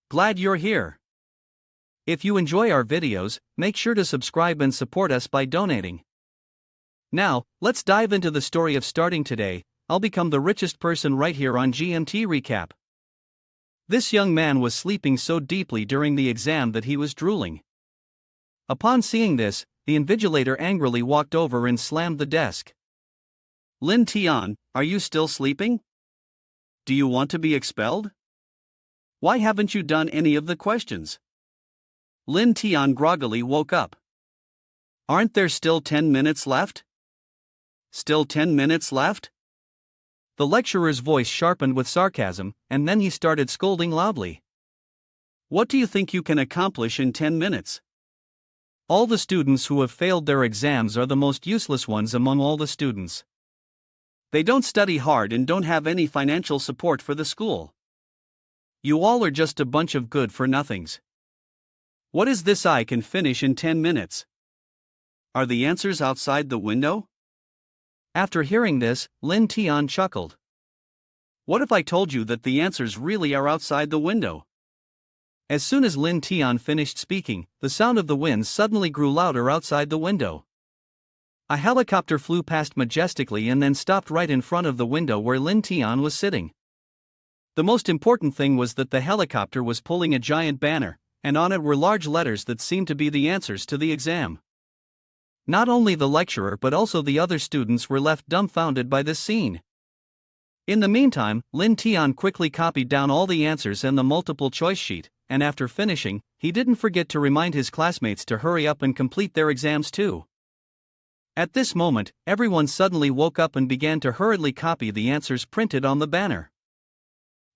Glad you're here. If you enjoy our videos, make sure to subscribe and support us by donating. Now, let's dive into the story of starting today. I'll become the richest person right here on GMT Recap. This young man was sleeping so deeply during the exam that he was drooling. Upon seeing this, the invigilator angrily walked over and slammed the desk. Lin Tian, are you still sleeping? Do you want to be expelled? Why haven't you done any of the questions? Lin Tian groggily woke up. Aren't there still 10 minutes left? Still 10 minutes left? The lecturer's voice sharpened with sarcasm, and then he started scolding loudly. What do you think you can accomplish in 10 minutes? All the students who have failed their exams are the most useless ones among all the students. They don't study hard and don't have any financial support for the school. You all are just a bunch of good-for-nothings. What is this I can finish in 10 minutes? Are the answers outside the window? After hearing this, Lin Tian chuckled. What if I told you that the answers really are outside the window? As soon as Lin Tian finished speaking, the sound of the wind suddenly grew louder outside the window. A helicopter flew past majestically and then stopped right in front of the window where Lin Tian was sitting. The most important thing was that the helicopter was pulling a giant banner, and on it were large letters that seemed to be the answers to the exam. Not only the lecturer but also the other students were left dumbfounded by this scene. In the meantime, Lin Tian quickly copied down all the answers and the multiple choice sheet, and after finishing, he didn't forget to remind his classmates to hurry up and complete their exams too. At this moment, everyone suddenly woke up and began to hurriedly copy the answers printed on the banner.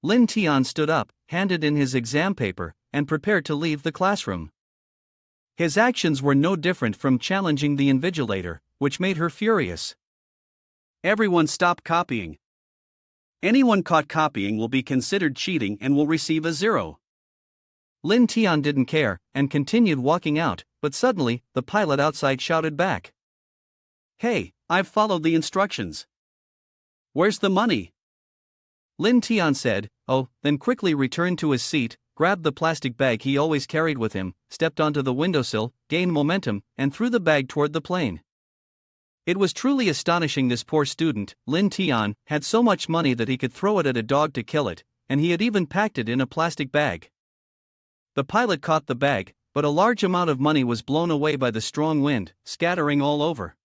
Lin Tian stood up, handed in his exam paper, and prepared to leave the classroom. His actions were no different from challenging the invigilator, which made her furious. Everyone stop copying. Anyone caught copying will be considered cheating and will receive a 0. Lin Tian didn't care, and continued walking out, but suddenly, the pilot outside shouted back. Hey, I've followed the instructions. Where's the money? Lin Tian said, oh, then quickly returned to his seat, grabbed the plastic bag he always carried with him, stepped onto the windowsill, gained momentum, and threw the bag toward the plane. It was truly astonishing. This poor student, Lin Tian, had so much money that he could throw it at a dog to kill it, and he had even packed it in a plastic bag. The pilot caught the bag, but a large amount of money was blown away by the strong wind, scattering all over.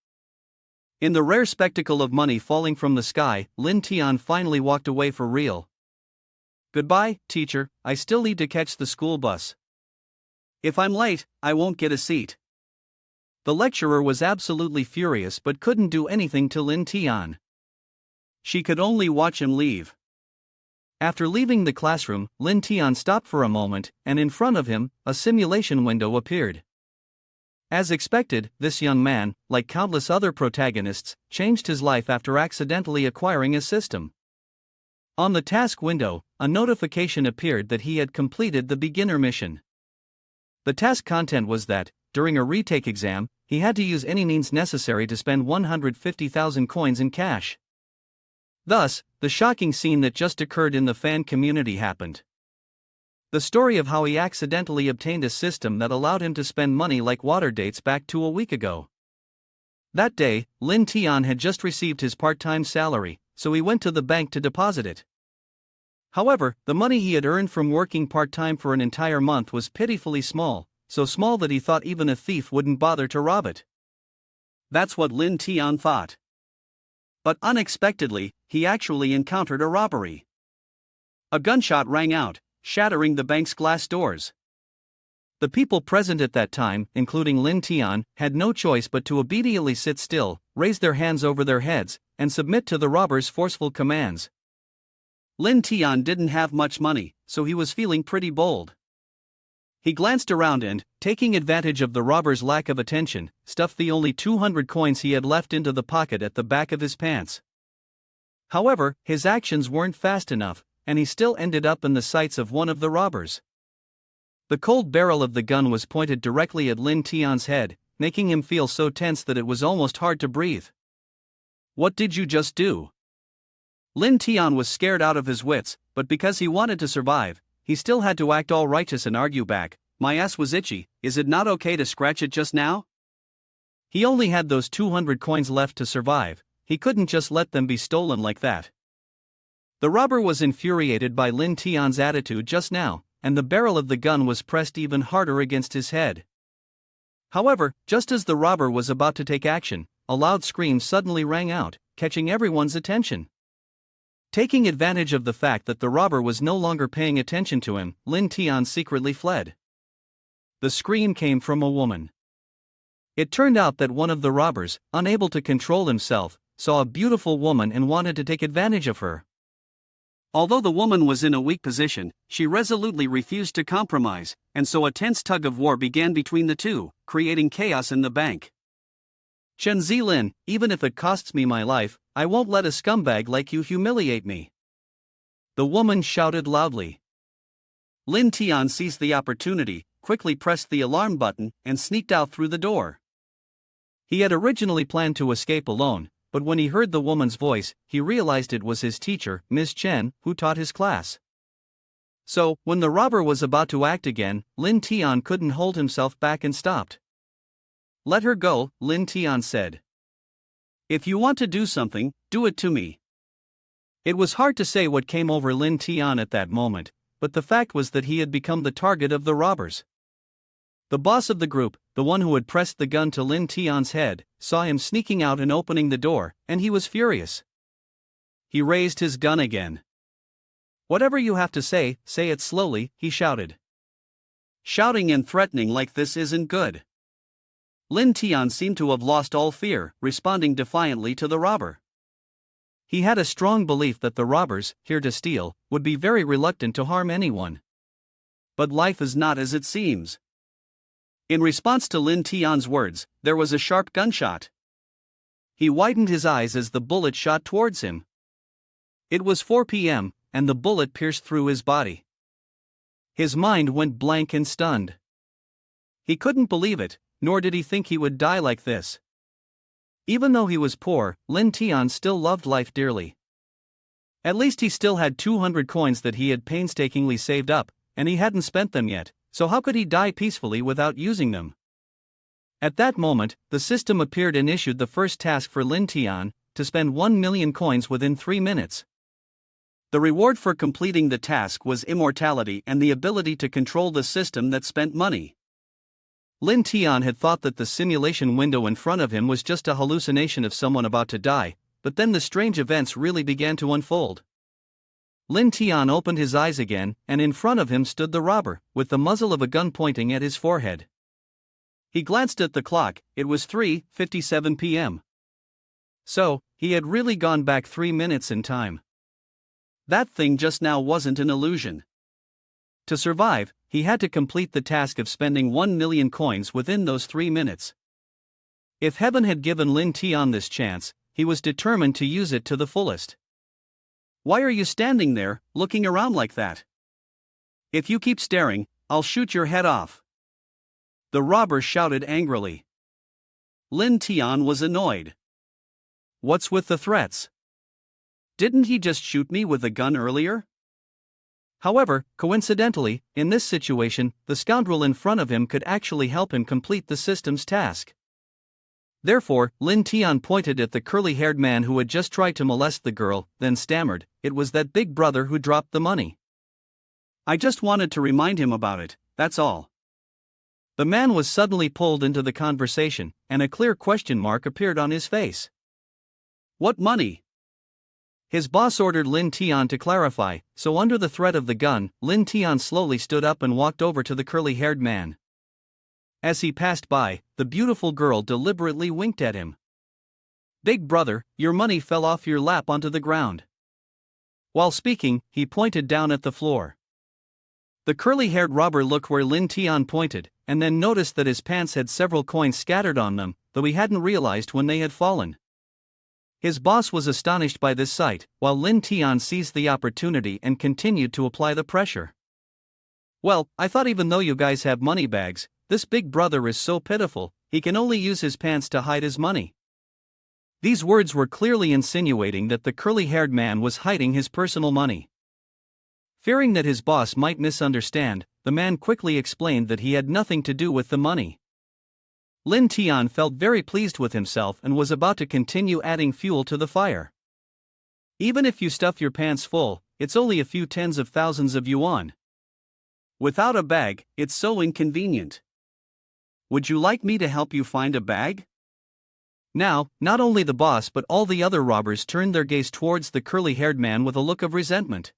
In the rare spectacle of money falling from the sky, Lin Tian finally walked away for real. Goodbye, teacher, I still need to catch the school bus. If I'm late, I won't get a seat. The lecturer was absolutely furious but couldn't do anything to Lin Tian. She could only watch him leave. After leaving the classroom, Lin Tian stopped for a moment, and in front of him, a simulation window appeared. As expected, this young man, like countless other protagonists, changed his life after accidentally acquiring a system. On the task window, a notification appeared that he had completed the beginner mission. The task content was that, during a retake exam, he had to use any means necessary to spend 150,000 coins in cash. Thus, the shocking scene that just occurred in the fan community happened. The story of how he accidentally obtained a system that allowed him to spend money like water dates back to a week ago. That day, Lin Tian had just received his part-time salary, so he went to the bank to deposit it. However, the money he had earned from working part-time for an entire month was pitifully small, so small that he thought even a thief wouldn't bother to rob it. That's what Lin Tian thought. But unexpectedly, he actually encountered a robbery. A gunshot rang out, shattering the bank's glass doors. The people present at that time, including Lin Tian, had no choice but to obediently sit still, raise their hands over their heads, and submit to the robbers' forceful commands. Lin Tian didn't have much money, so he was feeling pretty bold. He glanced around and, taking advantage of the robbers' lack of attention, stuffed the only 200 coins he had left into the pocket at the back of his pants. However, his actions weren't fast enough, and he still ended up in the sights of one of the robbers. The cold barrel of the gun was pointed directly at Lin Tian's head, making him feel so tense that it was almost hard to breathe. What did you just do? Lin Tian was scared out of his wits, but because he wanted to survive, he still had to act all righteous and argue back, "My ass was itchy, is it not okay to scratch it just now?" He only had those 200 coins left to survive, he couldn't just let them be stolen like that. The robber was infuriated by Lin Tian's attitude just now, and the barrel of the gun was pressed even harder against his head. However, just as the robber was about to take action, a loud scream suddenly rang out, catching everyone's attention. Taking advantage of the fact that the robber was no longer paying attention to him, Lin Tian secretly fled. The scream came from a woman. It turned out that one of the robbers, unable to control himself, saw a beautiful woman and wanted to take advantage of her. Although the woman was in a weak position, she resolutely refused to compromise, and so a tense tug-of-war began between the two, creating chaos in the bank. "Chen Zilin, even if it costs me my life, I won't let a scumbag like you humiliate me," the woman shouted loudly. Lin Tian seized the opportunity, quickly pressed the alarm button, and sneaked out through the door. He had originally planned to escape alone, but when he heard the woman's voice, he realized it was his teacher, Ms. Chen, who taught his class. So, when the robber was about to act again, Lin Tian couldn't hold himself back and stopped. "Let her go," Lin Tian said. "If you want to do something, do it to me." It was hard to say what came over Lin Tian at that moment, but the fact was that he had become the target of the robbers. The boss of the group, the one who had pressed the gun to Lin Tian's head, saw him sneaking out and opening the door, and he was furious. He raised his gun again. "Whatever you have to say it slowly," he shouted. "Shouting and threatening like this isn't good." Lin Tian seemed to have lost all fear, responding defiantly to the robber. He had a strong belief that the robbers, here to steal, would be very reluctant to harm anyone. But life is not as it seems. In response to Lin Tian's words, there was a sharp gunshot. He widened his eyes as the bullet shot towards him. It was 4 p.m., and the bullet pierced through his body. His mind went blank and stunned. He couldn't believe it, nor did he think he would die like this. Even though he was poor, Lin Tian still loved life dearly. At least he still had 200 coins that he had painstakingly saved up, and he hadn't spent them yet, so how could he die peacefully without using them? At that moment, the system appeared and issued the first task for Lin Tian, to spend 1 million coins within 3 minutes. The reward for completing the task was immortality and the ability to control the system that spent money. Lin Tian had thought that the simulation window in front of him was just a hallucination of someone about to die, but then the strange events really began to unfold. Lin Tian opened his eyes again, and in front of him stood the robber, with the muzzle of a gun pointing at his forehead. He glanced at the clock, it was 3:57 p.m. So, he had really gone back 3 minutes in time. That thing just now wasn't an illusion. To survive, he had to complete the task of spending 1 million coins within those 3 minutes. If heaven had given Lin Tian this chance, he was determined to use it to the fullest. "Why are you standing there, looking around like that? If you keep staring, I'll shoot your head off," the robber shouted angrily. Lin Tian was annoyed. What's with the threats? Didn't he just shoot me with a gun earlier? However, coincidentally, in this situation, the scoundrel in front of him could actually help him complete the system's task. Therefore, Lin Tian pointed at the curly-haired man who had just tried to molest the girl, then stammered, "It was that big brother who dropped the money. I just wanted to remind him about it, that's all." The man was suddenly pulled into the conversation, and a clear question mark appeared on his face. "What money?" His boss ordered Lin Tian to clarify, so under the threat of the gun, Lin Tian slowly stood up and walked over to the curly-haired man. As he passed by, the beautiful girl deliberately winked at him. "Big brother, your money fell off your lap onto the ground." While speaking, he pointed down at the floor. The curly-haired robber looked where Lin Tian pointed, and then noticed that his pants had several coins scattered on them, though he hadn't realized when they had fallen. His boss was astonished by this sight, while Lin Tian seized the opportunity and continued to apply the pressure. "Well, I thought even though you guys have money bags, this big brother is so pitiful, he can only use his pants to hide his money." These words were clearly insinuating that the curly-haired man was hiding his personal money. Fearing that his boss might misunderstand, the man quickly explained that he had nothing to do with the money. Lin Tian felt very pleased with himself and was about to continue adding fuel to the fire. Even if you stuff your pants full, it's only a few tens of thousands of yuan. Without a bag, it's so inconvenient. Would you like me to help you find a bag? Now, not only the boss but all the other robbers turned their gaze towards the curly-haired man with a look of resentment.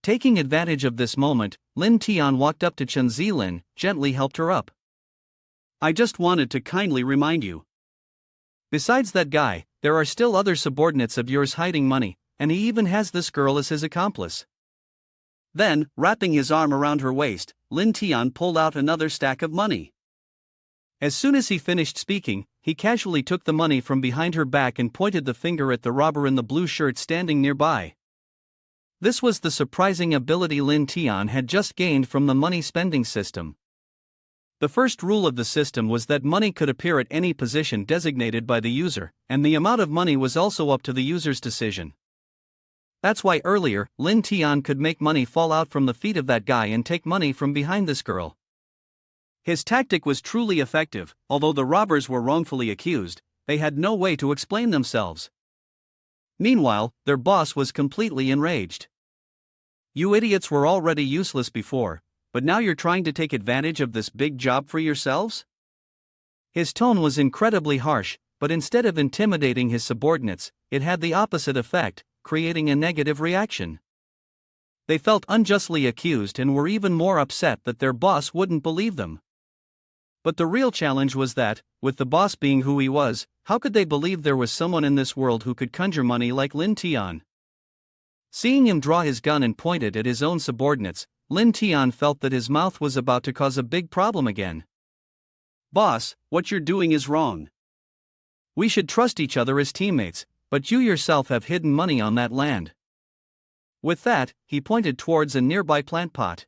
Taking advantage of this moment, Lin Tian walked up to Chen Zilin, gently helped her up. I just wanted to kindly remind you. Besides that guy, there are still other subordinates of yours hiding money, and he even has this girl as his accomplice. Then, wrapping his arm around her waist, Lin Tian pulled out another stack of money. As soon as he finished speaking, he casually took the money from behind her back and pointed the finger at the robber in the blue shirt standing nearby. This was the surprising ability Lin Tian had just gained from the money spending system. The first rule of the system was that money could appear at any position designated by the user, and the amount of money was also up to the user's decision. That's why earlier, Lin Tian could make money fall out from the feet of that guy and take money from behind this girl. His tactic was truly effective. Although the robbers were wrongfully accused, they had no way to explain themselves. Meanwhile, their boss was completely enraged. You idiots were already useless before, but now you're trying to take advantage of this big job for yourselves? His tone was incredibly harsh, but instead of intimidating his subordinates, it had the opposite effect, creating a negative reaction. They felt unjustly accused and were even more upset that their boss wouldn't believe them. But the real challenge was that, with the boss being who he was, how could they believe there was someone in this world who could conjure money like Lin Tian? Seeing him draw his gun and point it at his own subordinates, Lin Tian felt that his mouth was about to cause a big problem again. Boss, what you're doing is wrong. We should trust each other as teammates, but you yourself have hidden money on that land. With that, he pointed towards a nearby plant pot.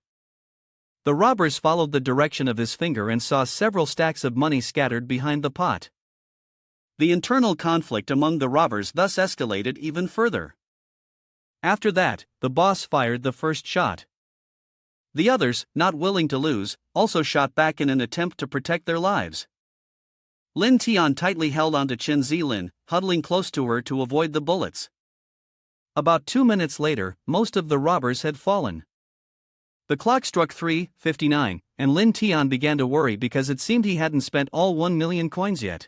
The robbers followed the direction of his finger and saw several stacks of money scattered behind the pot. The internal conflict among the robbers thus escalated even further. After that, the boss fired the first shot. The others, not willing to lose, also shot back in an attempt to protect their lives. Lin Tian tightly held onto Chen Zilin, huddling close to her to avoid the bullets. About 2 minutes later, most of the robbers had fallen. The clock struck 3:59, and Lin Tian began to worry because it seemed he hadn't spent all 1 million coins yet.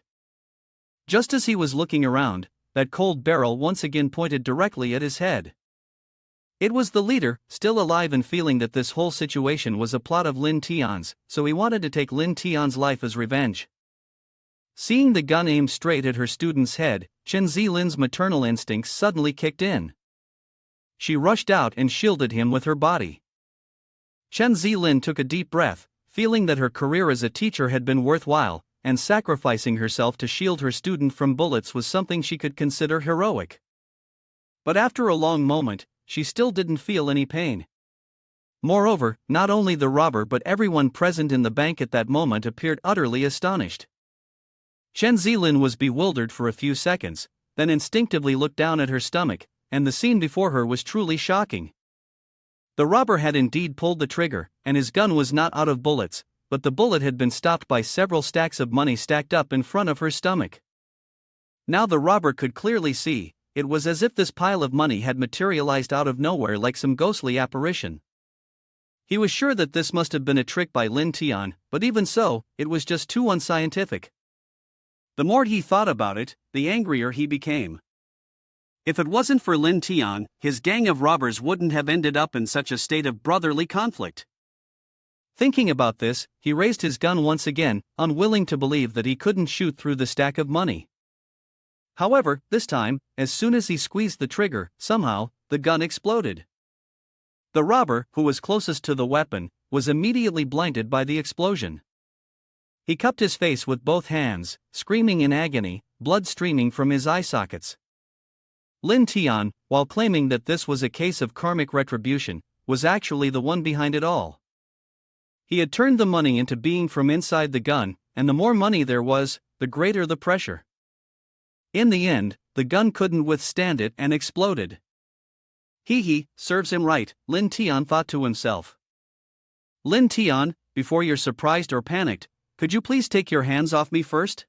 Just as he was looking around, that cold barrel once again pointed directly at his head. It was the leader, still alive and feeling that this whole situation was a plot of Lin Tian's, so he wanted to take Lin Tian's life as revenge. Seeing the gun aimed straight at her student's head, Chen Zilin's maternal instincts suddenly kicked in. She rushed out and shielded him with her body. Chen Zilin took a deep breath, feeling that her career as a teacher had been worthwhile, and sacrificing herself to shield her student from bullets was something she could consider heroic. But after a long moment, she still didn't feel any pain. Moreover, not only the robber but everyone present in the bank at that moment appeared utterly astonished. Chen Zilin was bewildered for a few seconds, then instinctively looked down at her stomach, and the scene before her was truly shocking. The robber had indeed pulled the trigger, and his gun was not out of bullets, but the bullet had been stopped by several stacks of money stacked up in front of her stomach. Now the robber could clearly see, it was as if this pile of money had materialized out of nowhere like some ghostly apparition. He was sure that this must have been a trick by Lin Tian, but even so, it was just too unscientific. The more he thought about it, the angrier he became. If it wasn't for Lin Tian, his gang of robbers wouldn't have ended up in such a state of brotherly conflict. Thinking about this, he raised his gun once again, unwilling to believe that he couldn't shoot through the stack of money. However, this time, as soon as he squeezed the trigger, somehow, the gun exploded. The robber, who was closest to the weapon, was immediately blinded by the explosion. He cupped his face with both hands, screaming in agony, blood streaming from his eye sockets. Lin Tian, while claiming that this was a case of karmic retribution, was actually the one behind it all. He had turned the money into being from inside the gun, and the more money there was, the greater the pressure. In the end, the gun couldn't withstand it and exploded. Hee, serves him right, Lin Tian thought to himself. Lin Tian, before you're surprised or panicked, could you please take your hands off me first?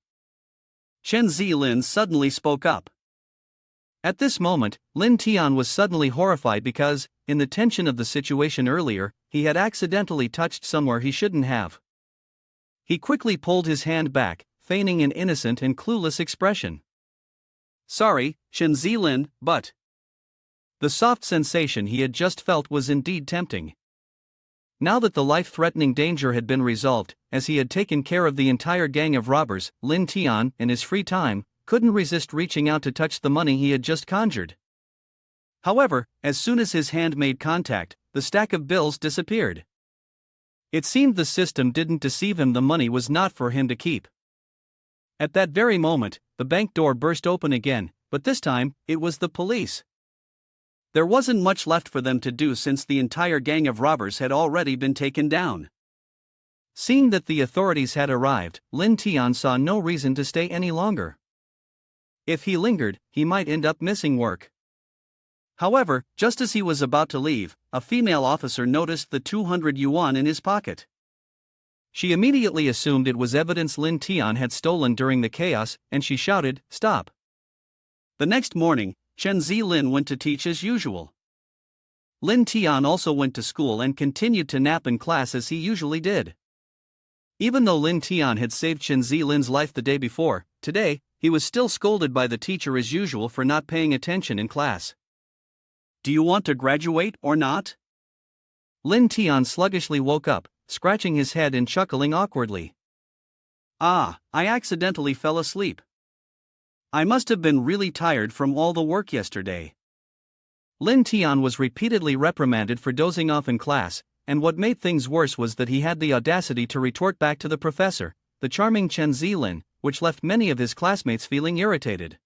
Chen Zilin suddenly spoke up. At this moment, Lin Tian was suddenly horrified because, in the tension of the situation earlier, he had accidentally touched somewhere he shouldn't have. He quickly pulled his hand back, feigning an innocent and clueless expression. Sorry, Chen Zilin, but... The soft sensation he had just felt was indeed tempting. Now that the life-threatening danger had been resolved, as he had taken care of the entire gang of robbers, Lin Tian, in his free time, couldn't resist reaching out to touch the money he had just conjured. However, as soon as his hand made contact, the stack of bills disappeared. It seemed the system didn't deceive him, the money was not for him to keep. At that very moment, the bank door burst open again, but this time, it was the police. There wasn't much left for them to do since the entire gang of robbers had already been taken down. Seeing that the authorities had arrived, Lin Tian saw no reason to stay any longer. If he lingered, he might end up missing work. However, just as he was about to leave, a female officer noticed the 200 yuan in his pocket. She immediately assumed it was evidence Lin Tian had stolen during the chaos, and she shouted, "Stop!" The next morning, Chen Zilin went to teach as usual. Lin Tian also went to school and continued to nap in class as he usually did. Even though Lin Tian had saved Chen Zilin's life the day before, today, he was still scolded by the teacher as usual for not paying attention in class. Do you want to graduate or not? Lin Tian sluggishly woke up, scratching his head and chuckling awkwardly. I accidentally fell asleep. I must have been really tired from all the work yesterday. Lin Tian was repeatedly reprimanded for dozing off in class, and what made things worse was that he had the audacity to retort back to the professor, the charming Chen Zilin, which left many of his classmates feeling irritated.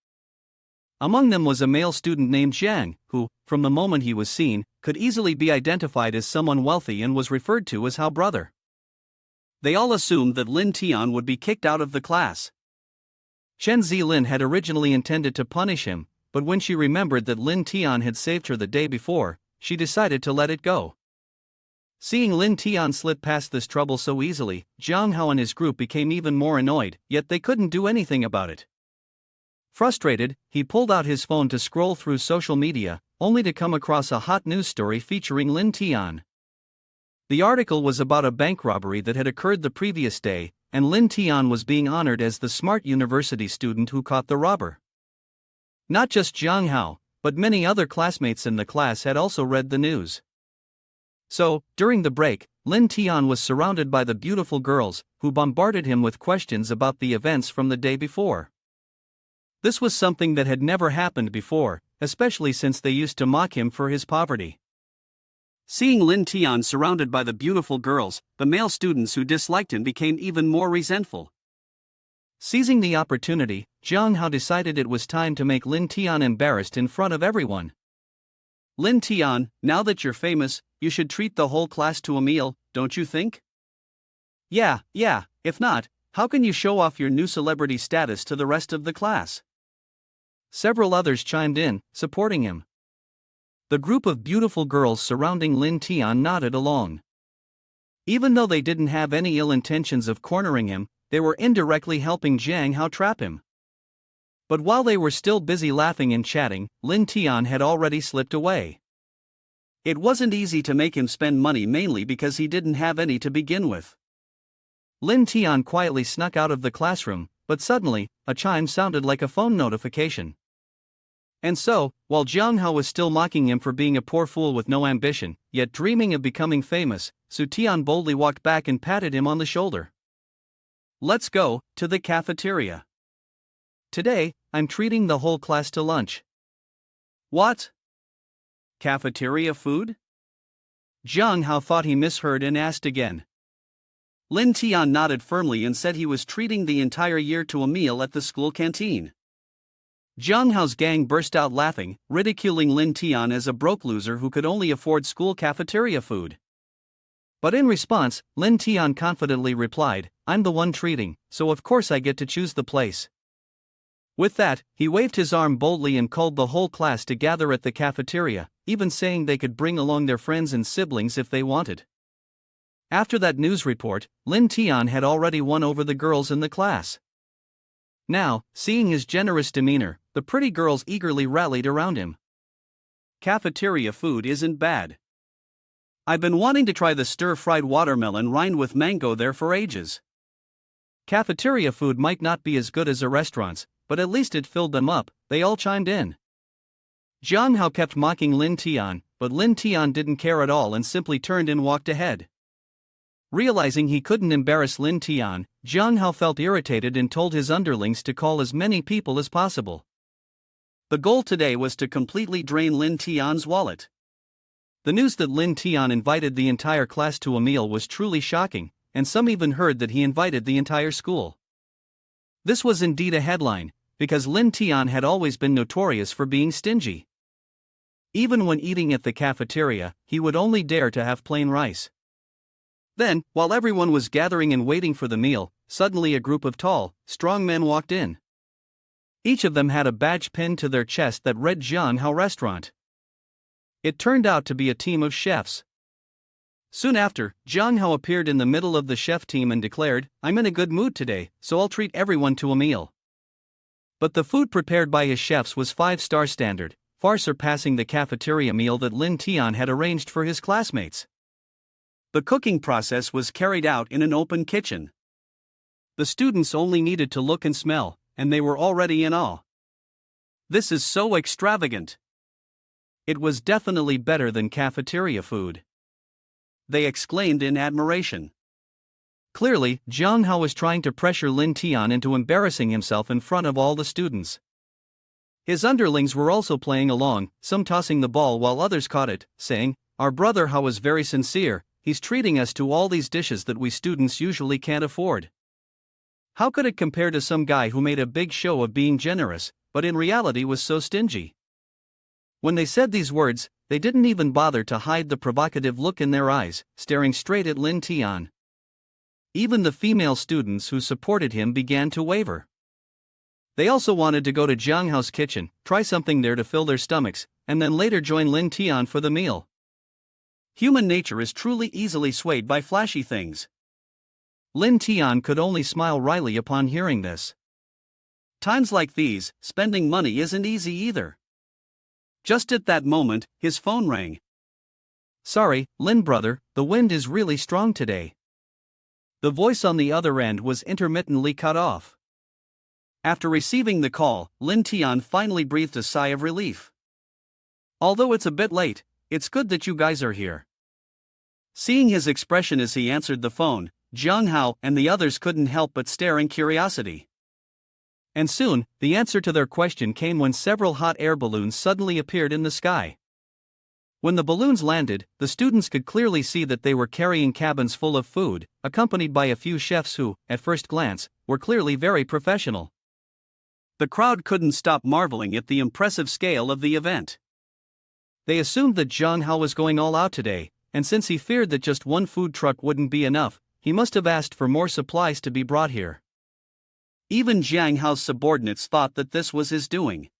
Among them was a male student named Zhang, who, from the moment he was seen, could easily be identified as someone wealthy and was referred to as Hao brother. They all assumed that Lin Tian would be kicked out of the class. Chen Zilin had originally intended to punish him, but when she remembered that Lin Tian had saved her the day before, she decided to let it go. Seeing Lin Tian slip past this trouble so easily, Jiang Hao and his group became even more annoyed, yet they couldn't do anything about it. Frustrated, he pulled out his phone to scroll through social media, only to come across a hot news story featuring Lin Tian. The article was about a bank robbery that had occurred the previous day, and Lin Tian was being honored as the smart university student who caught the robber. Not just Jiang Hao, but many other classmates in the class had also read the news. So, during the break, Lin Tian was surrounded by the beautiful girls, who bombarded him with questions about the events from the day before. This was something that had never happened before, especially since they used to mock him for his poverty. Seeing Lin Tian surrounded by the beautiful girls, the male students who disliked him became even more resentful. Seizing the opportunity, Jiang Hao decided it was time to make Lin Tian embarrassed in front of everyone. Lin Tian, now that you're famous, you should treat the whole class to a meal, don't you think? Yeah, if not, how can you show off your new celebrity status to the rest of the class? Several others chimed in, supporting him. The group of beautiful girls surrounding Lin Tian nodded along. Even though they didn't have any ill intentions of cornering him, they were indirectly helping Jiang Hao trap him. But while they were still busy laughing and chatting, Lin Tian had already slipped away. It wasn't easy to make him spend money, mainly because he didn't have any to begin with. Lin Tian quietly snuck out of the classroom, but suddenly, a chime sounded like a phone notification. And so, while Jiang Hao was still mocking him for being a poor fool with no ambition, yet dreaming of becoming famous, Su Tian boldly walked back and patted him on the shoulder. Let's go to the cafeteria. Today, I'm treating the whole class to lunch. What? Cafeteria food? Jiang Hao thought he misheard and asked again. Lin Tian nodded firmly and said he was treating the entire year to a meal at the school canteen. Jiang Hao's gang burst out laughing, ridiculing Lin Tian as a broke loser who could only afford school cafeteria food. But in response, Lin Tian confidently replied, I'm the one treating, so of course I get to choose the place. With that, he waved his arm boldly and called the whole class to gather at the cafeteria, even saying they could bring along their friends and siblings if they wanted. After that news report, Lin Tian had already won over the girls in the class. Now, seeing his generous demeanor, the pretty girls eagerly rallied around him. Cafeteria food isn't bad. I've been wanting to try the stir-fried watermelon rind with mango there for ages. Cafeteria food might not be as good as a restaurant's, but at least it filled them up, they all chimed in. Jiang Hao kept mocking Lin Tian, but Lin Tian didn't care at all and simply turned and walked ahead. Realizing he couldn't embarrass Lin Tian, Jiang Hao felt irritated and told his underlings to call as many people as possible. The goal today was to completely drain Lin Tian's wallet. The news that Lin Tian invited the entire class to a meal was truly shocking, and some even heard that he invited the entire school. This was indeed a headline, because Lin Tian had always been notorious for being stingy. Even when eating at the cafeteria, he would only dare to have plain rice. Then, while everyone was gathering and waiting for the meal, suddenly a group of tall, strong men walked in. Each of them had a badge pinned to their chest that read Jiang Hao Restaurant. It turned out to be a team of chefs. Soon after, Jiang Hao appeared in the middle of the chef team and declared, "I'm in a good mood today, so I'll treat everyone to a meal." But the food prepared by his chefs was 5-star standard, far surpassing the cafeteria meal that Lin Tian had arranged for his classmates. The cooking process was carried out in an open kitchen. The students only needed to look and smell, and they were already in awe. "This is so extravagant." It was definitely better than cafeteria food, they exclaimed in admiration. Clearly, Jiang Hao was trying to pressure Lin Tian into embarrassing himself in front of all the students. His underlings were also playing along, some tossing the ball while others caught it, saying, "Our brother Hao is very sincere, he's treating us to all these dishes that we students usually can't afford. How could it compare to some guy who made a big show of being generous, but in reality was so stingy?" When they said these words, they didn't even bother to hide the provocative look in their eyes, staring straight at Lin Tian. Even the female students who supported him began to waver. They also wanted to go to Jiang Hao's kitchen, try something there to fill their stomachs, and then later join Lin Tian for the meal. Human nature is truly easily swayed by flashy things. Lin Tian could only smile wryly upon hearing this. Times like these, spending money isn't easy either. Just at that moment, his phone rang. "Sorry, Lin brother, the wind is really strong today." The voice on the other end was intermittently cut off. After receiving the call, Lin Tian finally breathed a sigh of relief. "Although it's a bit late, it's good that you guys are here." Seeing his expression as he answered the phone, Jiang Hao and the others couldn't help but stare in curiosity. And soon, the answer to their question came when several hot air balloons suddenly appeared in the sky. When the balloons landed, the students could clearly see that they were carrying cabins full of food, accompanied by a few chefs who, at first glance, were clearly very professional. The crowd couldn't stop marveling at the impressive scale of the event. They assumed that Jiang Hao was going all out today, and since he feared that just one food truck wouldn't be enough, he must have asked for more supplies to be brought here. Even Jiang Hao's subordinates thought that this was his doing.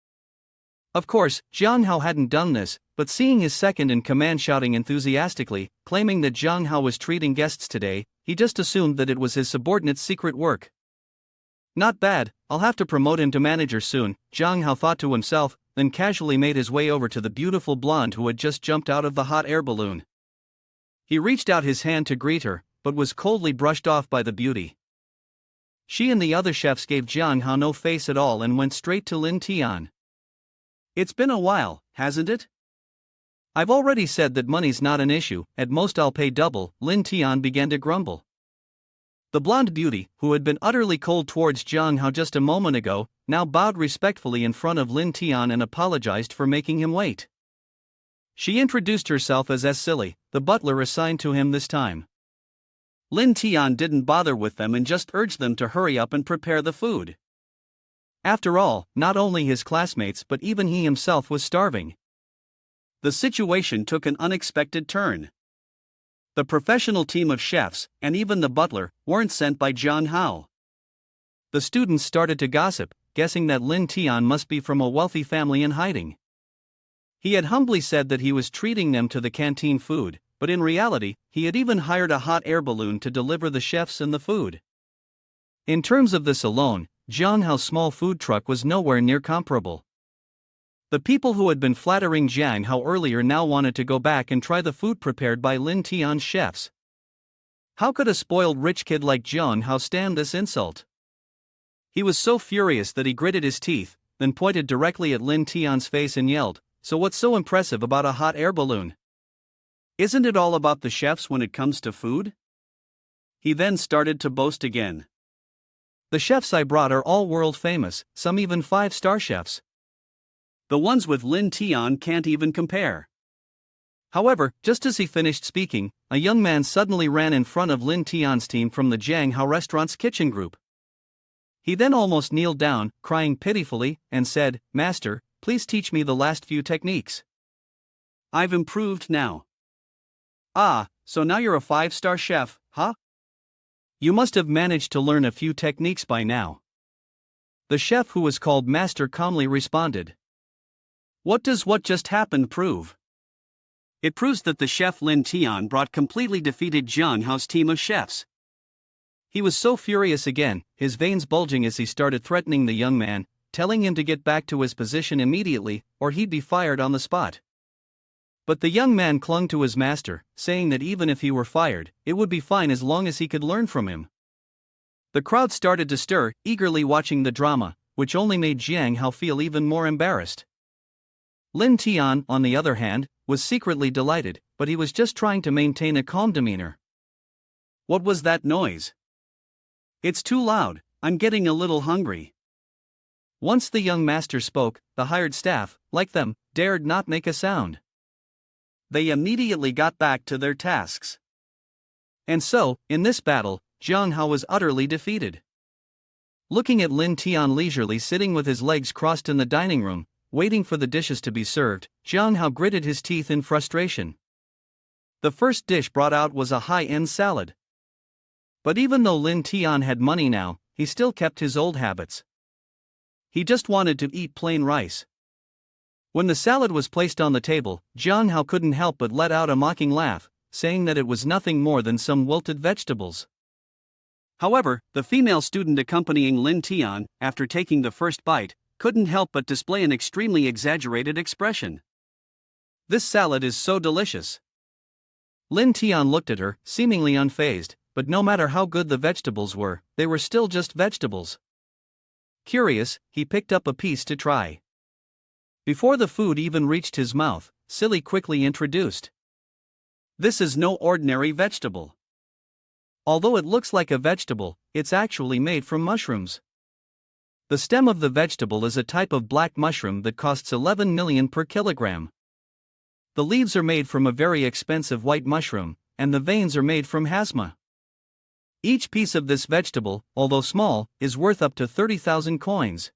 Of course, Jiang Hao hadn't done this, but seeing his second-in-command shouting enthusiastically, claiming that Jiang Hao was treating guests today, he just assumed that it was his subordinate's secret work. "Not bad, I'll have to promote him to manager soon," Jiang Hao thought to himself, then casually made his way over to the beautiful blonde who had just jumped out of the hot air balloon. He reached out his hand to greet her, but was coldly brushed off by the beauty. She and the other chefs gave Jiang Hao no face at all and went straight to Lin Tian. "It's been a while, hasn't it? I've already said that money's not an issue, at most I'll pay double," Lin Tian began to grumble. The blonde beauty, who had been utterly cold towards Jiang Hao just a moment ago, now bowed respectfully in front of Lin Tian and apologized for making him wait. She introduced herself as Silly, the butler assigned to him this time. Lin Tian didn't bother with them and just urged them to hurry up and prepare the food. After all, not only his classmates but even he himself was starving. The situation took an unexpected turn. The professional team of chefs, and even the butler, weren't sent by Jiang Hao. The students started to gossip, guessing that Lin Tian must be from a wealthy family in hiding. He had humbly said that he was treating them to the canteen food, but in reality, he had even hired a hot air balloon to deliver the chefs and the food. In terms of this alone, Jiang Hao's small food truck was nowhere near comparable. The people who had been flattering Jiang Hao earlier now wanted to go back and try the food prepared by Lin Tian's chefs. How could a spoiled rich kid like Jiang Hao stand this insult? He was so furious that he gritted his teeth, then pointed directly at Lin Tian's face and yelled, "So what's so impressive about a hot air balloon? Isn't it all about the chefs when it comes to food?" He then started to boast again. "The chefs I brought are all world famous, some even 5-star chefs. The ones with Lin Tian can't even compare." However, just as he finished speaking, a young man suddenly ran in front of Lin Tian's team from the Jiang Hao restaurant's kitchen group. He then almost kneeled down, crying pitifully, and said, "Master, please teach me the last few techniques. I've improved now." "Ah, so now you're a 5-star chef, huh? You must have managed to learn a few techniques by now." The chef, who was called Master, calmly responded. "What does what just happened prove?" "It proves that the chef Lin Tian brought completely defeated Jiang Hao's team of chefs." He was so furious again, his veins bulging as he started threatening the young man, telling him to get back to his position immediately, or he'd be fired on the spot. But the young man clung to his master, saying that even if he were fired, it would be fine as long as he could learn from him. The crowd started to stir, eagerly watching the drama, which only made Jiang Hao feel even more embarrassed. Lin Tian, on the other hand, was secretly delighted, but he was just trying to maintain a calm demeanor. "What was that noise? It's too loud, I'm getting a little hungry." Once the young master spoke, the hired staff, like them, dared not make a sound. They immediately got back to their tasks. And so, in this battle, Jiang Hao was utterly defeated. Looking at Lin Tian leisurely sitting with his legs crossed in the dining room, waiting for the dishes to be served, Jiang Hao gritted his teeth in frustration. The first dish brought out was a high-end salad. But even though Lin Tian had money now, he still kept his old habits. He just wanted to eat plain rice. When the salad was placed on the table, Jiang Hao couldn't help but let out a mocking laugh, saying that it was nothing more than some wilted vegetables. However, the female student accompanying Lin Tian, after taking the first bite, couldn't help but display an extremely exaggerated expression. "This salad is so delicious." Lin Tian looked at her, seemingly unfazed, but no matter how good the vegetables were, they were still just vegetables. Curious, he picked up a piece to try. Before the food even reached his mouth, Silly quickly introduced, "This is no ordinary vegetable. Although it looks like a vegetable, it's actually made from mushrooms. The stem of the vegetable is a type of black mushroom that costs 11 million per kilogram. The leaves are made from a very expensive white mushroom, and the veins are made from hasma. Each piece of this vegetable, although small, is worth up to 30,000 coins."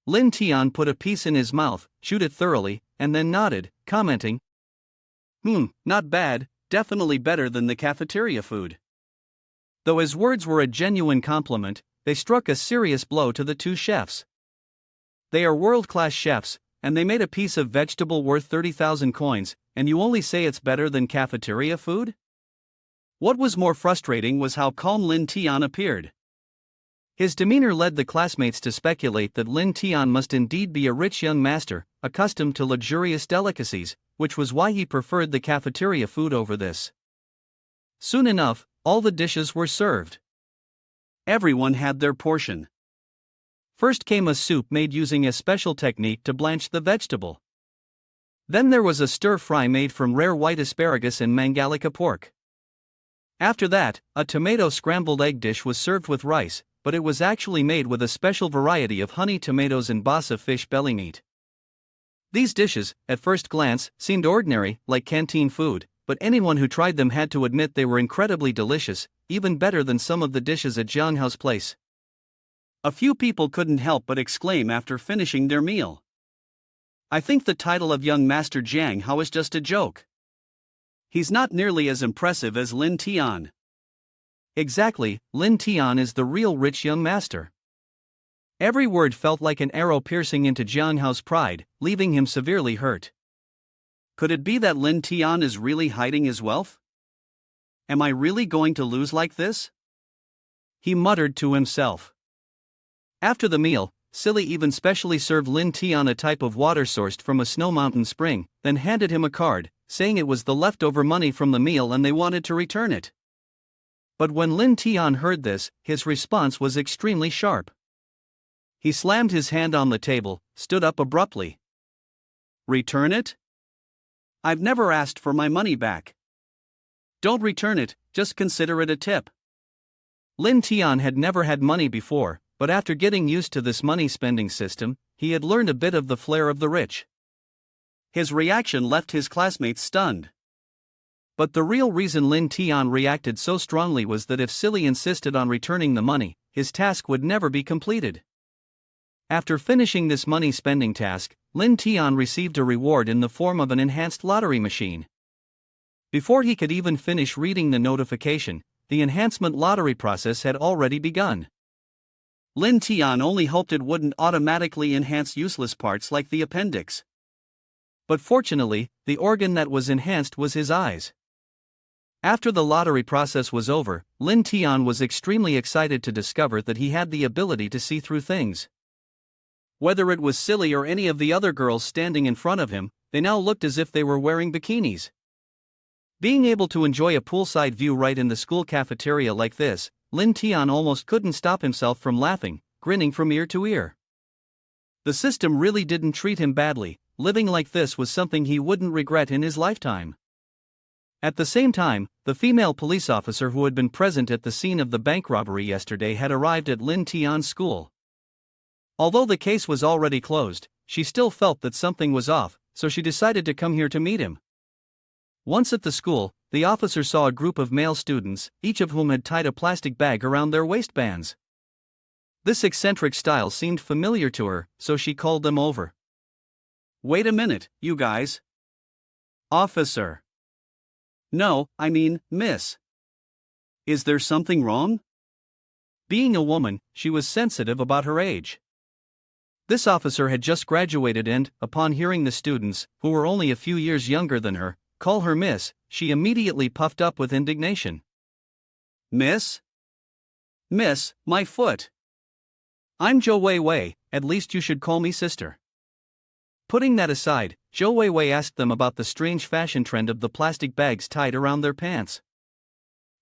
Lin Tian put a piece in his mouth, chewed it thoroughly, and then nodded, commenting, "Not bad, definitely better than the cafeteria food." Though his words were a genuine compliment, they struck a serious blow to the two chefs. They are world-class chefs, and they made a piece of vegetable worth 30,000 coins, and you only say it's better than cafeteria food? What was more frustrating was how calm Lin Tian appeared. His demeanor led the classmates to speculate that Lin Tian must indeed be a rich young master, accustomed to luxurious delicacies, which was why he preferred the cafeteria food over this. Soon enough, all the dishes were served. Everyone had their portion. First came a soup made using a special technique to blanch the vegetable. Then there was a stir-fry made from rare white asparagus and mangalica pork. After that, a tomato scrambled egg dish was served with rice, but it was actually made with a special variety of honey tomatoes and basa fish belly meat. These dishes, at first glance, seemed ordinary, like canteen food, but anyone who tried them had to admit they were incredibly delicious, even better than some of the dishes at Jiang Hao's place. A few people couldn't help but exclaim after finishing their meal, "I think the title of young master Jiang Hao is just a joke. He's not nearly as impressive as Lin Tian." Exactly, Lin Tian is the real rich young master. Every word felt like an arrow piercing into Jiang Hao's pride, leaving him severely hurt. Could it be that Lin Tian is really hiding his wealth? Am I really going to lose like this? He muttered to himself. After the meal, Silly even specially served Lin Tian a type of water sourced from a snow mountain spring, then handed him a card, saying it was the leftover money from the meal and they wanted to return it. But when Lin Tian heard this, his response was extremely sharp. He slammed his hand on the table, stood up abruptly. Return it? I've never asked for my money back. Don't return it, just consider it a tip. Lin Tian had never had money before, but after getting used to this money spending system, he had learned a bit of the flair of the rich. His reaction left his classmates stunned. But the real reason Lin Tian reacted so strongly was that if Silly insisted on returning the money, his task would never be completed. After finishing this money spending task, Lin Tian received a reward in the form of an enhanced lottery machine. Before he could even finish reading the notification, the enhancement lottery process had already begun. Lin Tian only hoped it wouldn't automatically enhance useless parts like the appendix. But fortunately, the organ that was enhanced was his eyes. After the lottery process was over, Lin Tian was extremely excited to discover that he had the ability to see through things. Whether it was Silly or any of the other girls standing in front of him, they now looked as if they were wearing bikinis. Being able to enjoy a poolside view right in the school cafeteria like this, Lin Tian almost couldn't stop himself from laughing, grinning from ear to ear. The system really didn't treat him badly. Living like this was something he wouldn't regret in his lifetime. At the same time, the female police officer who had been present at the scene of the bank robbery yesterday had arrived at Lin Tian's school. Although the case was already closed, she still felt that something was off, so she decided to come here to meet him. Once at the school, the officer saw a group of male students, each of whom had tied a plastic bag around their waistbands. This eccentric style seemed familiar to her, so she called them over. Wait a minute, you guys. Officer. No, I mean, miss. Is there something wrong? Being a woman, she was sensitive about her age. This officer had just graduated and, upon hearing the students, who were only a few years younger than her, call her miss, she immediately puffed up with indignation. Miss? Miss, my foot. I'm Zhou Weiwei, at least you should call me sister. Putting that aside, Zhou Weiwei asked them about the strange fashion trend of the plastic bags tied around their pants.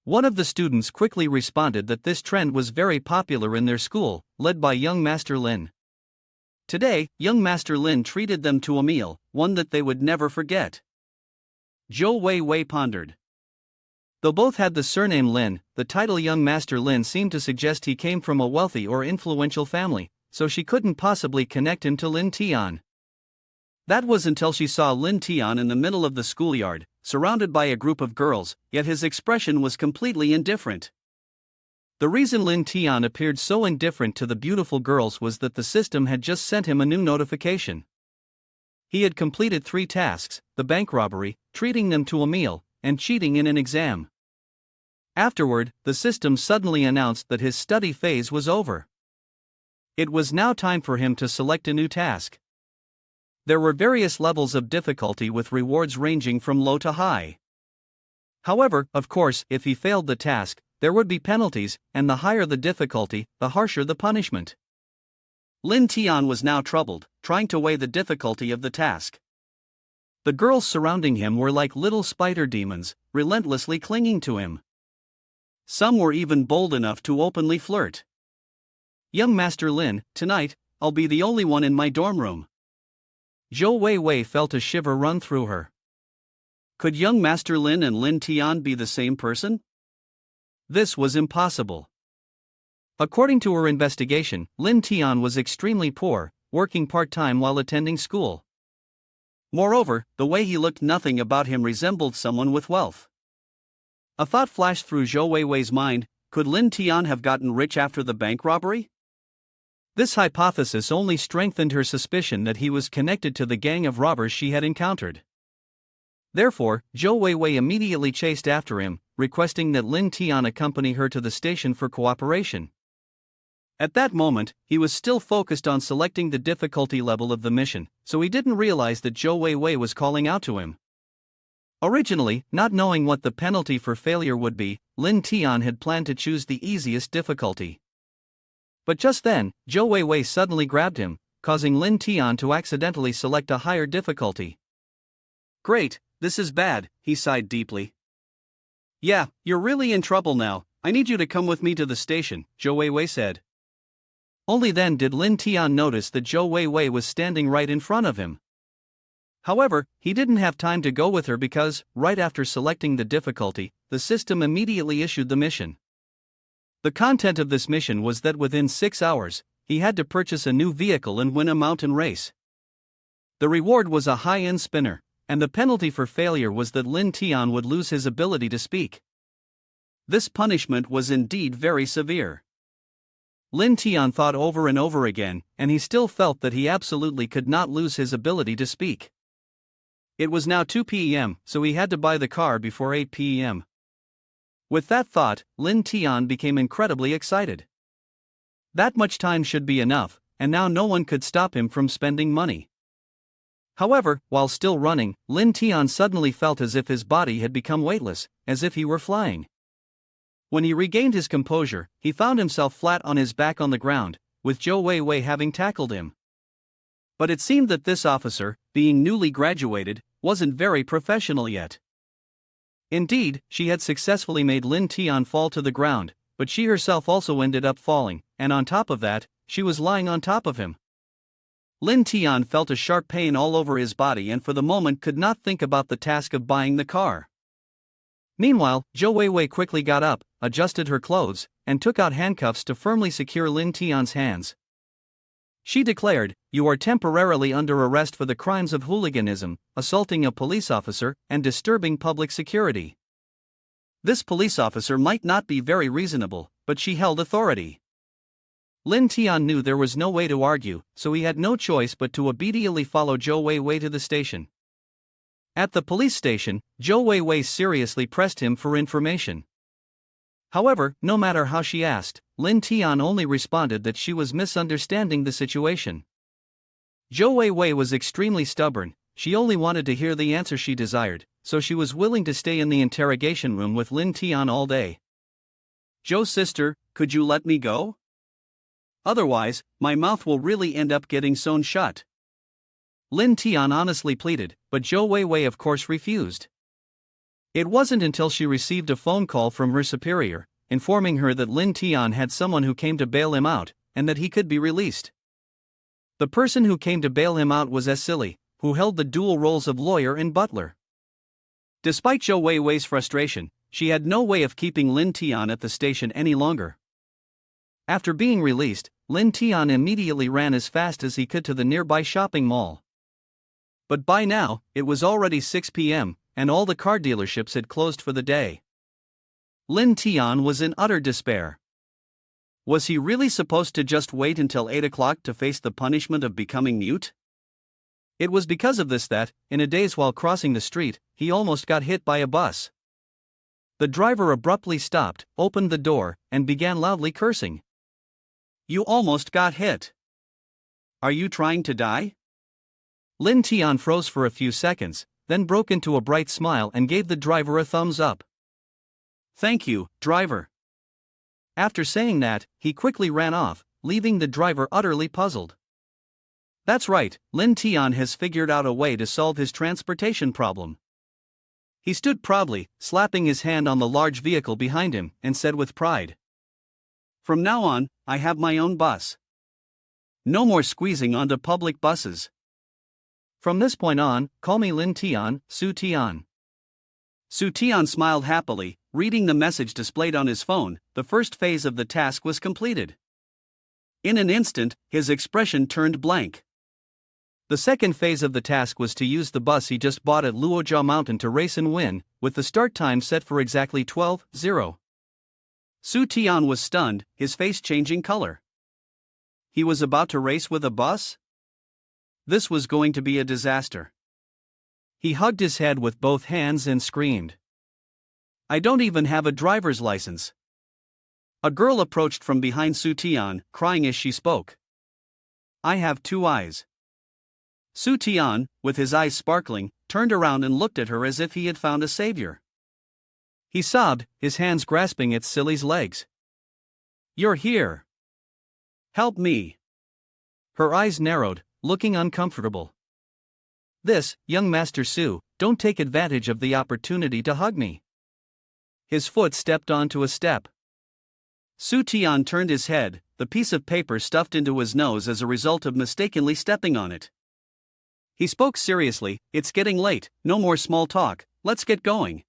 One of the students quickly responded that this trend was very popular in their school, led by young Master Lin. Today, young Master Lin treated them to a meal, one that they would never forget. Zhou Weiwei pondered. Though both had the surname Lin, the title young Master Lin seemed to suggest he came from a wealthy or influential family, so she couldn't possibly connect him to Lin Tian. That was until she saw Lin Tian in the middle of the schoolyard, surrounded by a group of girls, yet his expression was completely indifferent. The reason Lin Tian appeared so indifferent to the beautiful girls was that the system had just sent him a new notification. He had completed 3 tasks, the bank robbery, treating them to a meal, and cheating in an exam. Afterward, the system suddenly announced that his study phase was over. It was now time for him to select a new task. There were various levels of difficulty with rewards ranging from low to high. However, of course, if he failed the task, there would be penalties, and the higher the difficulty, the harsher the punishment. Lin Tian was now troubled, trying to weigh the difficulty of the task. The girls surrounding him were like little spider demons, relentlessly clinging to him. Some were even bold enough to openly flirt. Young Master Lin, tonight, I'll be the only one in my dorm room. Zhou Weiwei felt a shiver run through her. Could young Master Lin and Lin Tian be the same person? This was impossible. According to her investigation, Lin Tian was extremely poor, working part-time while attending school. Moreover, the way he looked, nothing about him resembled someone with wealth. A thought flashed through Zhou Weiwei's mind: could Lin Tian have gotten rich after the bank robbery? This hypothesis only strengthened her suspicion that he was connected to the gang of robbers she had encountered. Therefore, Zhou Weiwei immediately chased after him, requesting that Lin Tian accompany her to the station for cooperation. At that moment, he was still focused on selecting the difficulty level of the mission, so he didn't realize that Zhou Weiwei was calling out to him. Originally, not knowing what the penalty for failure would be, Lin Tian had planned to choose the easiest difficulty. But just then, Zhou Weiwei suddenly grabbed him, causing Lin Tian to accidentally select a higher difficulty. Great, this is bad, he sighed deeply. Yeah, you're really in trouble now. I need you to come with me to the station, Zhou Weiwei said. Only then did Lin Tian notice that Zhou Weiwei was standing right in front of him. However, he didn't have time to go with her because, right after selecting the difficulty, the system immediately issued the mission. The content of this mission was that within 6 hours, he had to purchase a new vehicle and win a mountain race. The reward was a high-end spinner, and the penalty for failure was that Lin Tian would lose his ability to speak. This punishment was indeed very severe. Lin Tian thought over and over again, and he still felt that he absolutely could not lose his ability to speak. It was now 2 p.m., so he had to buy the car before 8 p.m. With that thought, Lin Tian became incredibly excited. That much time should be enough, and now no one could stop him from spending money. However, while still running, Lin Tian suddenly felt as if his body had become weightless, as if he were flying. When he regained his composure, he found himself flat on his back on the ground, with Zhou Weiwei having tackled him. But it seemed that this officer, being newly graduated, wasn't very professional yet. Indeed, she had successfully made Lin Tian fall to the ground, but she herself also ended up falling, and on top of that, she was lying on top of him. Lin Tian felt a sharp pain all over his body and for the moment could not think about the task of buying the car. Meanwhile, Zhou Weiwei quickly got up, adjusted her clothes, and took out handcuffs to firmly secure Lin Tian's hands. She declared, "You are temporarily under arrest for the crimes of hooliganism, assaulting a police officer, and disturbing public security." This police officer might not be very reasonable, but she held authority. Lin Tian knew there was no way to argue, so he had no choice but to obediently follow Zhou Weiwei to the station. At the police station, Zhou Weiwei seriously pressed him for information. However, no matter how she asked, Lin Tian only responded that she was misunderstanding the situation. Zhou Weiwei was extremely stubborn, she only wanted to hear the answer she desired, so she was willing to stay in the interrogation room with Lin Tian all day. "Zhou sister, could you let me go? Otherwise, my mouth will really end up getting sewn shut." Lin Tian honestly pleaded, but Zhou Weiwei of course refused. It wasn't until she received a phone call from her superior, informing her that Lin Tian had someone who came to bail him out, and that he could be released. The person who came to bail him out was Silly, who held the dual roles of lawyer and butler. Despite Zhou Weiwei's frustration, she had no way of keeping Lin Tian at the station any longer. After being released, Lin Tian immediately ran as fast as he could to the nearby shopping mall. But by now, it was already 6 p.m., and all the car dealerships had closed for the day. Lin Tian was in utter despair. Was he really supposed to just wait until 8 o'clock to face the punishment of becoming mute? It was because of this that, in a daze while crossing the street, he almost got hit by a bus. The driver abruptly stopped, opened the door, and began loudly cursing. "You almost got hit. Are you trying to die?" Lin Tian froze for a few seconds, then broke into a bright smile and gave the driver a thumbs up. "Thank you, driver." After saying that, he quickly ran off, leaving the driver utterly puzzled. That's right, Lin Tian has figured out a way to solve his transportation problem. He stood proudly, slapping his hand on the large vehicle behind him, and said with pride, "From now on, I have my own bus. No more squeezing onto public buses. From this point on, call me Lin Tian, Su Tian." Su Tian smiled happily, reading the message displayed on his phone. The first phase of the task was completed. In an instant, his expression turned blank. The second phase of the task was to use the bus he just bought at Luojia Mountain to race and win, with the start time set for exactly 12:00. Su Tian was stunned, his face changing color. He was about to race with a bus? This was going to be a disaster. He hugged his head with both hands and screamed, "I don't even have a driver's license." A girl approached from behind Su Tian, crying as she spoke, "I have 2 eyes." Su Tian, with his eyes sparkling, turned around and looked at her as if he had found a savior. He sobbed, his hands grasping at Silly's legs. "You're here. Help me." Her eyes narrowed, looking uncomfortable. "This, young Master Su, don't take advantage of the opportunity to hug me." His foot stepped onto a step. Su Tian turned his head, the piece of paper stuffed into his nose as a result of mistakenly stepping on it. He spoke seriously, "It's getting late, no more small talk, let's get going."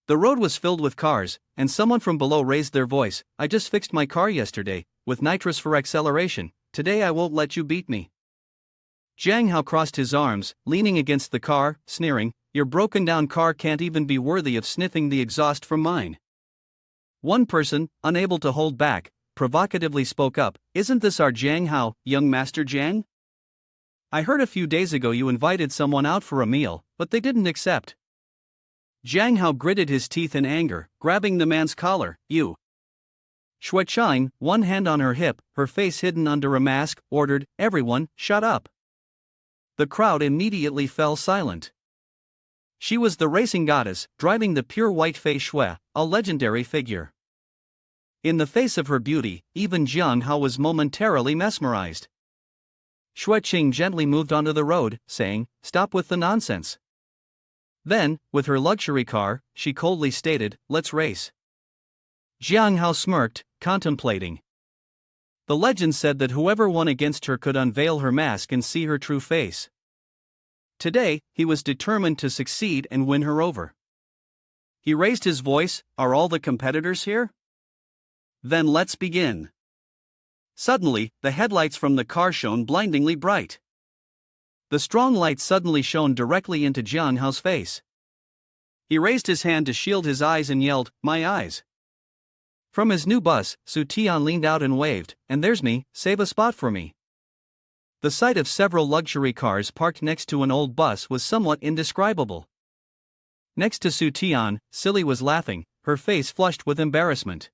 The road was filled with cars, and someone from below raised their voice, "I just fixed my car yesterday, with nitrous for acceleration, today I won't let you beat me." Jiang Hao crossed his arms, leaning against the car, sneering, "Your broken down car can't even be worthy of sniffing the exhaust from mine." One person, unable to hold back, provocatively spoke up, "Isn't this our Jiang Hao, young Master Jiang? I heard a few days ago you invited someone out for a meal, but they didn't accept." Jiang Hao gritted his teeth in anger, grabbing the man's collar, "You." Shui Chang, one hand on her hip, her face hidden under a mask, ordered, "Everyone, shut up." The crowd immediately fell silent. She was the racing goddess, driving the pure white face Shui, a legendary figure. In the face of her beauty, even Jiang Hao was momentarily mesmerized. Shui Qing gently moved onto the road, saying, "Stop with the nonsense." Then, with her luxury car, she coldly stated, "Let's race." Jiang Hao smirked, contemplating. The legend said that whoever won against her could unveil her mask and see her true face. Today, he was determined to succeed and win her over. He raised his voice, "Are all the competitors here? Then let's begin." Suddenly, the headlights from the car shone blindingly bright. The strong light suddenly shone directly into Jiang Hao's face. He raised his hand to shield his eyes and yelled, "My eyes." From his new bus, Su Tian leaned out and waved, "And there's me, save a spot for me." The sight of several luxury cars parked next to an old bus was somewhat indescribable. Next to Su Tian, Silly was laughing, her face flushed with embarrassment.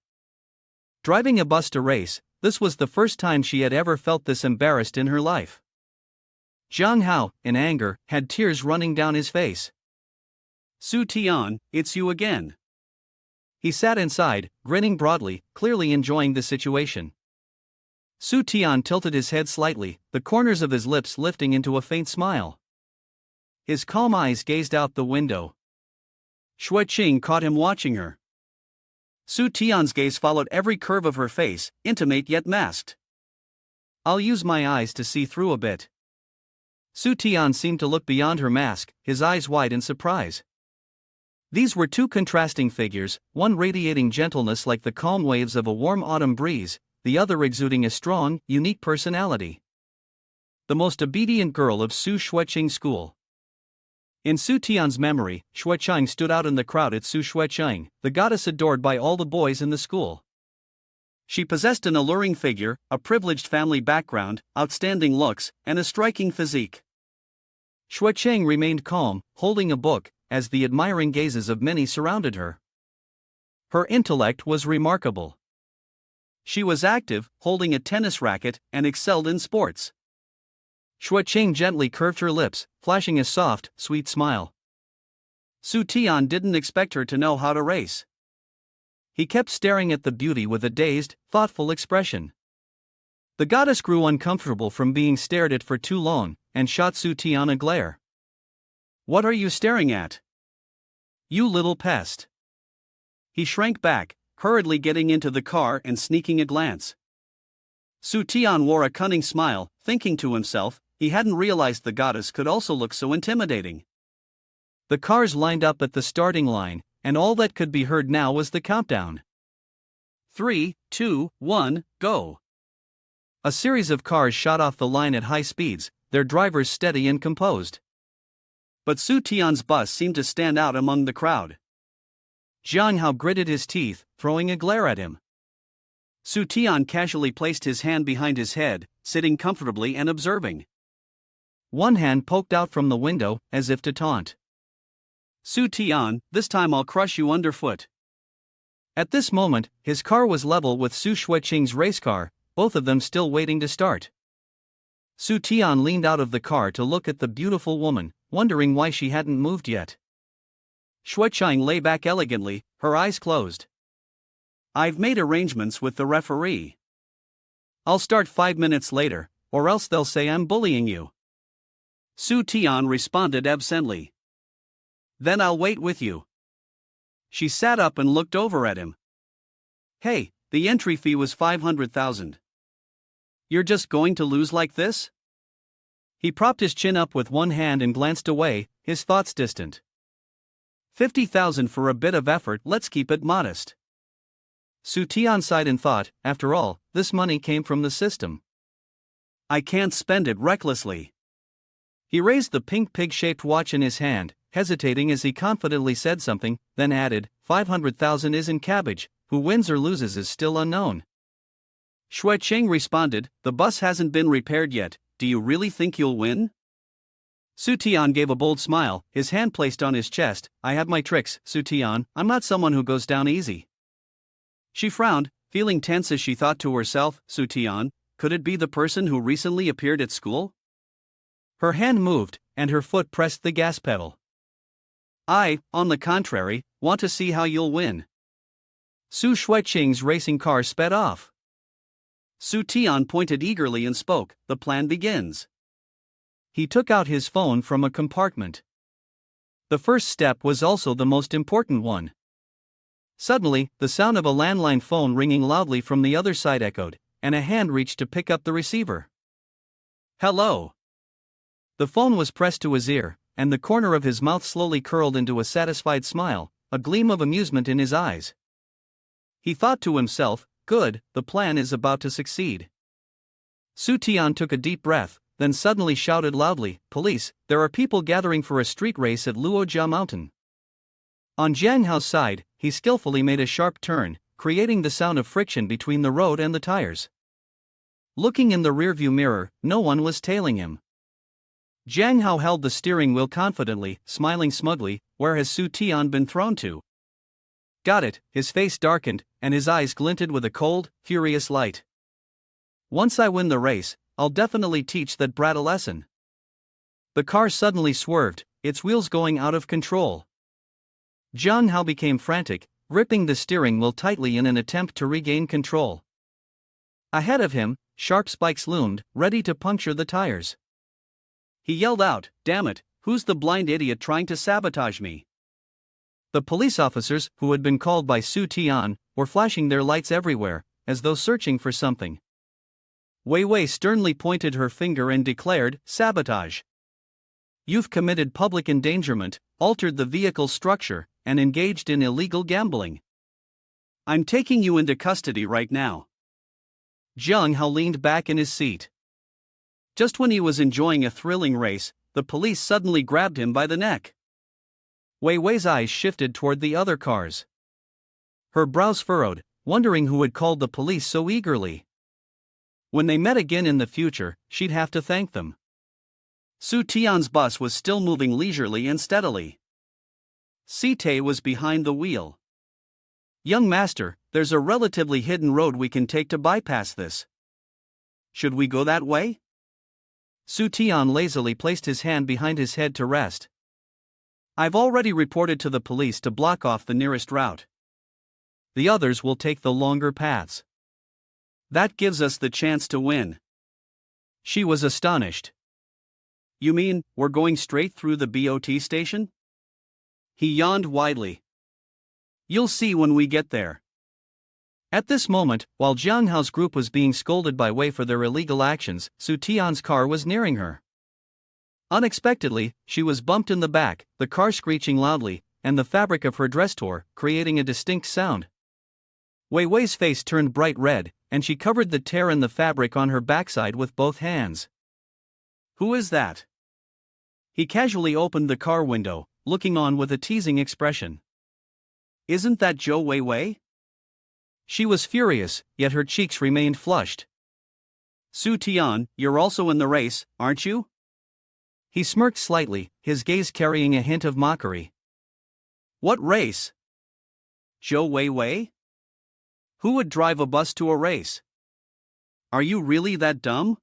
Driving a bus to race, this was the first time she had ever felt this embarrassed in her life. Jiang Hao, in anger, had tears running down his face. "Su Tian, it's you again." He sat inside, grinning broadly, clearly enjoying the situation. Su Tian tilted his head slightly, the corners of his lips lifting into a faint smile. His calm eyes gazed out the window. Shui Qing caught him watching her. Su Tian's gaze followed every curve of her face, intimate yet masked. "I'll use my eyes to see through a bit." Su Tian seemed to look beyond her mask, his eyes wide in surprise. These were two contrasting figures, one radiating gentleness like the calm waves of a warm autumn breeze, the other exuding a strong, unique personality. The most obedient girl of Su Shuiqing school. In Su Tian's memory, Shui Chang stood out in the crowd at Su Shuiqing, the goddess adored by all the boys in the school. She possessed an alluring figure, a privileged family background, outstanding looks, and a striking physique. Shui Chang remained calm, holding a book, as the admiring gazes of many surrounded her. Her intellect was remarkable. She was active, holding a tennis racket, and excelled in sports. Shui Ching gently curved her lips, flashing a soft, sweet smile. Su Tian didn't expect her to know how to race. He kept staring at the beauty with a dazed, thoughtful expression. The goddess grew uncomfortable from being stared at for too long, and shot Su Tian a glare. "What are you staring at? You little pest." He shrank back, hurriedly getting into the car and sneaking a glance. Su Tian wore a cunning smile, thinking to himself, he hadn't realized the goddess could also look so intimidating. The cars lined up at the starting line, and all that could be heard now was the countdown. 3, 2, 1, go. A series of cars shot off the line at high speeds, their drivers steady and composed. But Su Tian's bus seemed to stand out among the crowd. Jiang Hao gritted his teeth, throwing a glare at him. Su Tian casually placed his hand behind his head, sitting comfortably and observing. One hand poked out from the window, as if to taunt. "Su Tian, this time I'll crush you underfoot." At this moment, his car was level with Su Shuiqing's race car, both of them still waiting to start. Su Tian leaned out of the car to look at the beautiful woman, wondering why she hadn't moved yet. Shuichang lay back elegantly, her eyes closed. I've made arrangements with the referee. I'll start 5 minutes later, or else they'll say I'm bullying you. Su Tian responded absently. Then I'll wait with you. She sat up and looked over at him. Hey, the entry fee was 500,000. You're just going to lose like this? He propped his chin up with one hand and glanced away, his thoughts distant. 50,000 for a bit of effort, let's keep it modest. Su Tian sighed and thought, after all, this money came from the system. I can't spend it recklessly. He raised the pink pig-shaped watch in his hand, hesitating as he confidently said something, then added, 500,000 isn't cabbage, who wins or loses is still unknown. Shuicheng responded, the bus hasn't been repaired yet, do you really think you'll win? Su Tian gave a bold smile, his hand placed on his chest. I have my tricks, Su Tian, I'm not someone who goes down easy. She frowned, feeling tense as she thought to herself, Su Tian, could it be the person who recently appeared at school? Her hand moved, and her foot pressed the gas pedal. I, on the contrary, want to see how you'll win. Su Shuicheng's racing car sped off. Su Tian pointed eagerly and spoke, the plan begins. He took out his phone from a compartment. The first step was also the most important one. Suddenly, the sound of a landline phone ringing loudly from the other side echoed, and a hand reached to pick up the receiver. Hello. The phone was pressed to his ear, and the corner of his mouth slowly curled into a satisfied smile, a gleam of amusement in his eyes. He thought to himself, good, the plan is about to succeed. Su Tian took a deep breath, then suddenly shouted loudly, police, there are people gathering for a street race at Luojia Mountain. On Jiang Hao's side, he skillfully made a sharp turn, creating the sound of friction between the road and the tires. Looking in the rearview mirror, no one was tailing him. Jiang Hao held the steering wheel confidently, smiling smugly. Where has Su Tian been thrown to? Got it, his face darkened, and his eyes glinted with a cold, furious light. Once I win the race, I'll definitely teach that brat a lesson. The car suddenly swerved, its wheels going out of control. Jiang Hao became frantic, gripping the steering wheel tightly in an attempt to regain control. Ahead of him, sharp spikes loomed, ready to puncture the tires. He yelled out, damn it, who's the blind idiot trying to sabotage me? The police officers, who had been called by Su Tian, were flashing their lights everywhere, as though searching for something. Wei Wei sternly pointed her finger and declared, sabotage. You've committed public endangerment, altered the vehicle's structure, and engaged in illegal gambling. I'm taking you into custody right now. Jiang Hao leaned back in his seat. Just when he was enjoying a thrilling race, the police suddenly grabbed him by the neck. Wei Wei's eyes shifted toward the other cars. Her brows furrowed, wondering who had called the police so eagerly. When they met again in the future, she'd have to thank them. Su Tian's bus was still moving leisurely and steadily. Sitae was behind the wheel. Young master, there's a relatively hidden road we can take to bypass this. Should we go that way? Su Tian lazily placed his hand behind his head to rest. I've already reported to the police to block off the nearest route. The others will take the longer paths. That gives us the chance to win. She was astonished. You mean, we're going straight through the BOT station? He yawned widely. You'll see when we get there. At this moment, while Jiang Hao's group was being scolded by Wei for their illegal actions, Su Tian's car was nearing her. Unexpectedly, she was bumped in the back, the car screeching loudly, and the fabric of her dress tore, creating a distinct sound. Wei Wei's face turned bright red, and she covered the tear in the fabric on her backside with both hands. Who is that? He casually opened the car window, looking on with a teasing expression. Isn't that Zhou Wei Wei? She was furious, yet her cheeks remained flushed. Su Tian, you're also in the race, aren't you? He smirked slightly, his gaze carrying a hint of mockery. What race? Zhou Wei Wei? Who would drive a bus to a race? Are you really that dumb?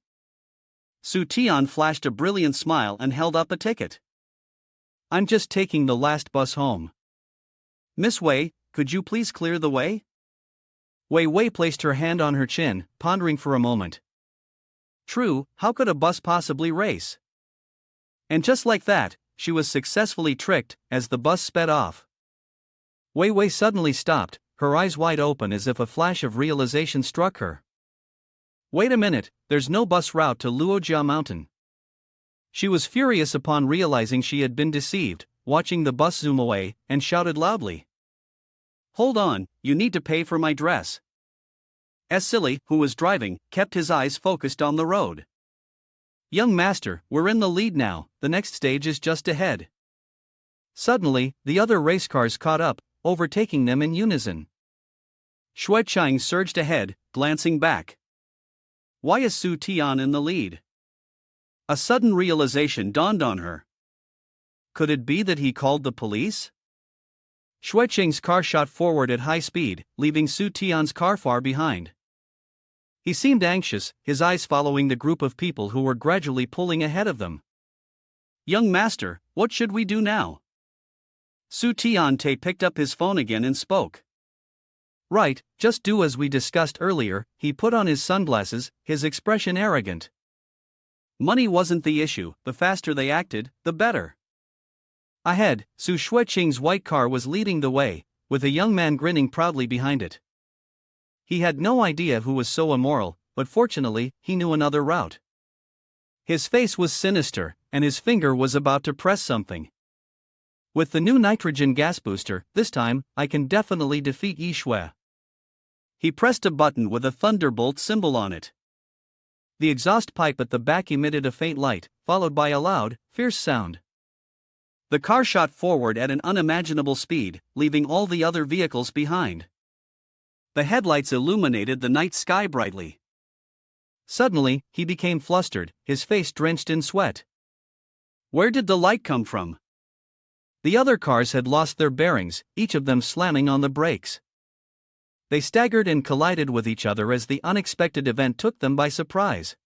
Su Tian flashed a brilliant smile and held up a ticket. I'm just taking the last bus home. Miss Wei, could you please clear the way? Wei Wei placed her hand on her chin, pondering for a moment. True, how could a bus possibly race? And just like that, she was successfully tricked as the bus sped off. Wei Wei suddenly stopped, her eyes wide open as if a flash of realization struck her. Wait a minute, there's no bus route to Luojia Mountain. She was furious upon realizing she had been deceived, watching the bus zoom away, and shouted loudly. Hold on, you need to pay for my dress. Silly, who was driving, kept his eyes focused on the road. Young master, we're in the lead now, the next stage is just ahead. Suddenly, the other race cars caught up, overtaking them in unison. Shui Chang surged ahead, glancing back. Why is Su Tian in the lead? A sudden realization dawned on her. Could it be that he called the police? Shui Chang's car shot forward at high speed, leaving Su Tian's car far behind. He seemed anxious, his eyes following the group of people who were gradually pulling ahead of them. Young master, what should we do now? Su Tian-te picked up his phone again and spoke. Right, just do as we discussed earlier. He put on his sunglasses, his expression arrogant. Money wasn't the issue, the faster they acted, the better. Ahead, Su Shuiqing's white car was leading the way, with a young man grinning proudly behind it. He had no idea who was so immoral, but fortunately, he knew another route. His face was sinister, and his finger was about to press something. With the new nitrogen gas booster, this time, I can definitely defeat Yi Shui. He pressed a button with a thunderbolt symbol on it. The exhaust pipe at the back emitted a faint light, followed by a loud, fierce sound. The car shot forward at an unimaginable speed, leaving all the other vehicles behind. The headlights illuminated the night sky brightly. Suddenly, he became flustered, his face drenched in sweat. Where did the light come from? The other cars had lost their bearings, each of them slamming on the brakes. They staggered and collided with each other as the unexpected event took them by surprise.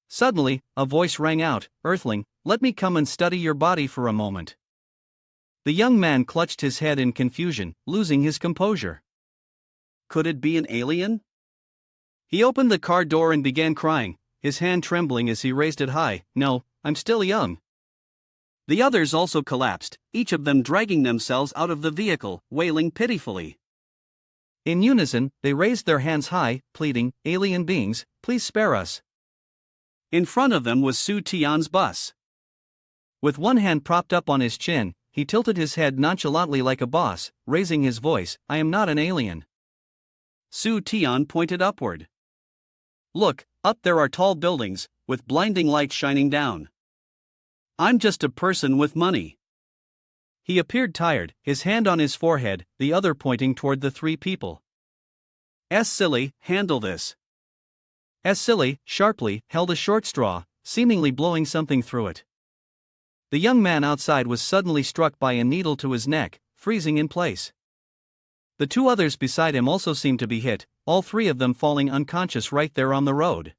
Suddenly, a voice rang out, "Earthling, let me come and study your body for a moment." The young man clutched his head in confusion, losing his composure. Could it be an alien? He opened the car door and began crying, his hand trembling as he raised it high. "No, I'm still young." The others also collapsed, each of them dragging themselves out of the vehicle, wailing pitifully. In unison, they raised their hands high, pleading, "Alien beings, please spare us." In front of them was Su Tian's bus. With one hand propped up on his chin, he tilted his head nonchalantly like a boss, raising his voice, "I am not an alien." Su Tian pointed upward. Look, up there are tall buildings, with blinding lights shining down. I'm just a person with money. He appeared tired, his hand on his forehead, the other pointing toward the three people. Silly, handle this. Silly, sharply, held a short straw, seemingly blowing something through it. The young man outside was suddenly struck by a needle to his neck, freezing in place. The two others beside him also seemed to be hit, all three of them falling unconscious right there on the road.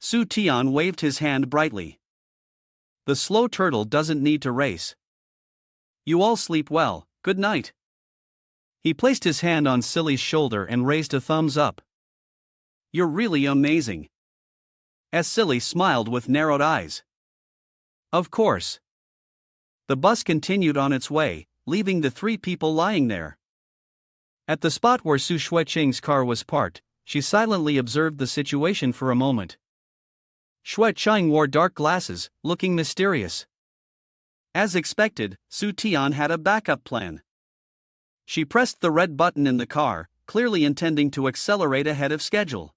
Su Tian waved his hand brightly. The slow turtle doesn't need to race. You all sleep well, good night. He placed his hand on Silly's shoulder and raised a thumbs up. You're really amazing. Silly smiled with narrowed eyes. Of course. The bus continued on its way, leaving the three people lying there. At the spot where Su Shuiqing's car was parked, she silently observed the situation for a moment. Shuiqing wore dark glasses, looking mysterious. As expected, Su Tian had a backup plan. She pressed the red button in the car, clearly intending to accelerate ahead of schedule.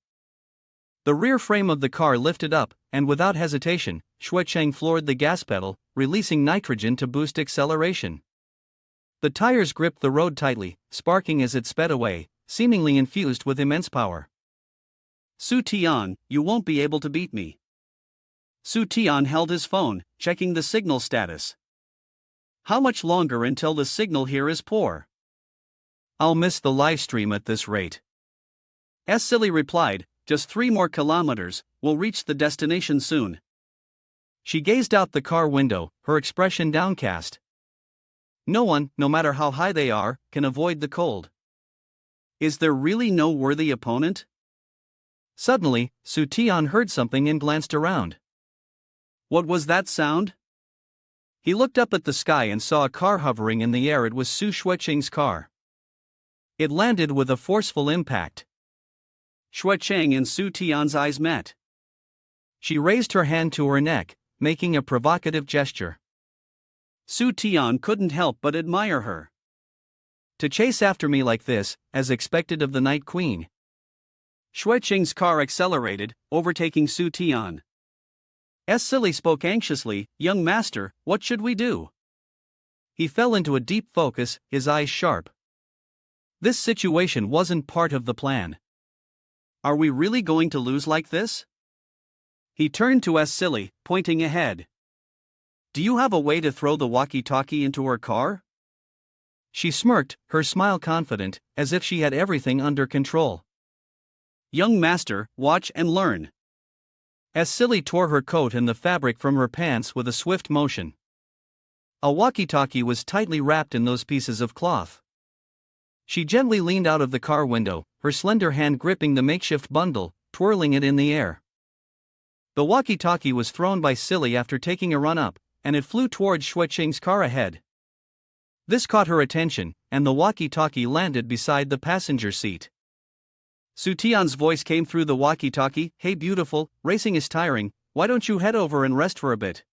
The rear frame of the car lifted up, and without hesitation, Shuiqing floored the gas pedal, releasing nitrogen to boost acceleration. The tires gripped the road tightly, sparking as it sped away, seemingly infused with immense power. Su Tian, you won't be able to beat me. Su Tian held his phone, checking the signal status. How much longer until the signal here is poor? I'll miss the live stream at this rate. Silly replied, just 3 more kilometers, we'll reach the destination soon. She gazed out the car window, her expression downcast. No one, no matter how high they are, can avoid the cold. Is there really no worthy opponent? Suddenly, Su Tian heard something and glanced around. What was that sound? He looked up at the sky and saw a car hovering in the air. It was Su Xueqing's car. It landed with a forceful impact. Xueqing and Su Tian's eyes met. She raised her hand to her neck, making a provocative gesture. Su Tian couldn't help but admire her. To chase after me like this, as expected of the Night Queen. Xueqing's car accelerated, overtaking Su Tian. Silly spoke anxiously, "Young master, what should we do?" He fell into a deep focus, his eyes sharp. This situation wasn't part of the plan. Are we really going to lose like this? He turned to Silly, pointing ahead. Do you have a way to throw the walkie-talkie into her car? She smirked, her smile confident, as if she had everything under control. Young master, watch and learn. Silly tore her coat and the fabric from her pants with a swift motion. A walkie-talkie was tightly wrapped in those pieces of cloth. She gently leaned out of the car window, her slender hand gripping the makeshift bundle, twirling it in the air. The walkie-talkie was thrown by Silly after taking a run up, and it flew towards Xueqing's car ahead. This caught her attention, and the walkie-talkie landed beside the passenger seat. Su Tian's voice came through the walkie-talkie, "Hey beautiful, racing is tiring, why don't you head over and rest for a bit?"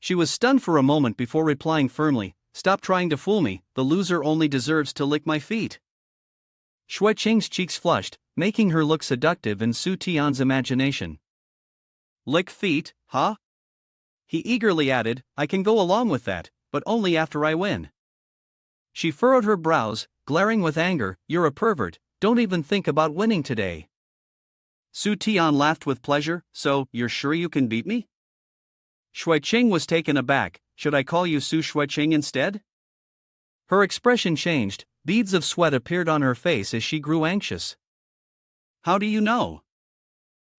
She was stunned for a moment before replying firmly, "Stop trying to fool me, the loser only deserves to lick my feet." Xueqing's cheeks flushed, making her look seductive in Su Tian's imagination. "Lick feet, huh?" He eagerly added, "I can go along with that, but only after I win." She furrowed her brows, glaring with anger, "You're a pervert, don't even think about winning today." Su Tian laughed with pleasure, "So, you're sure you can beat me?" Xueqing was taken aback, "Should I call you Su Xueqing instead?" Her expression changed, beads of sweat appeared on her face as she grew anxious. "How do you know?"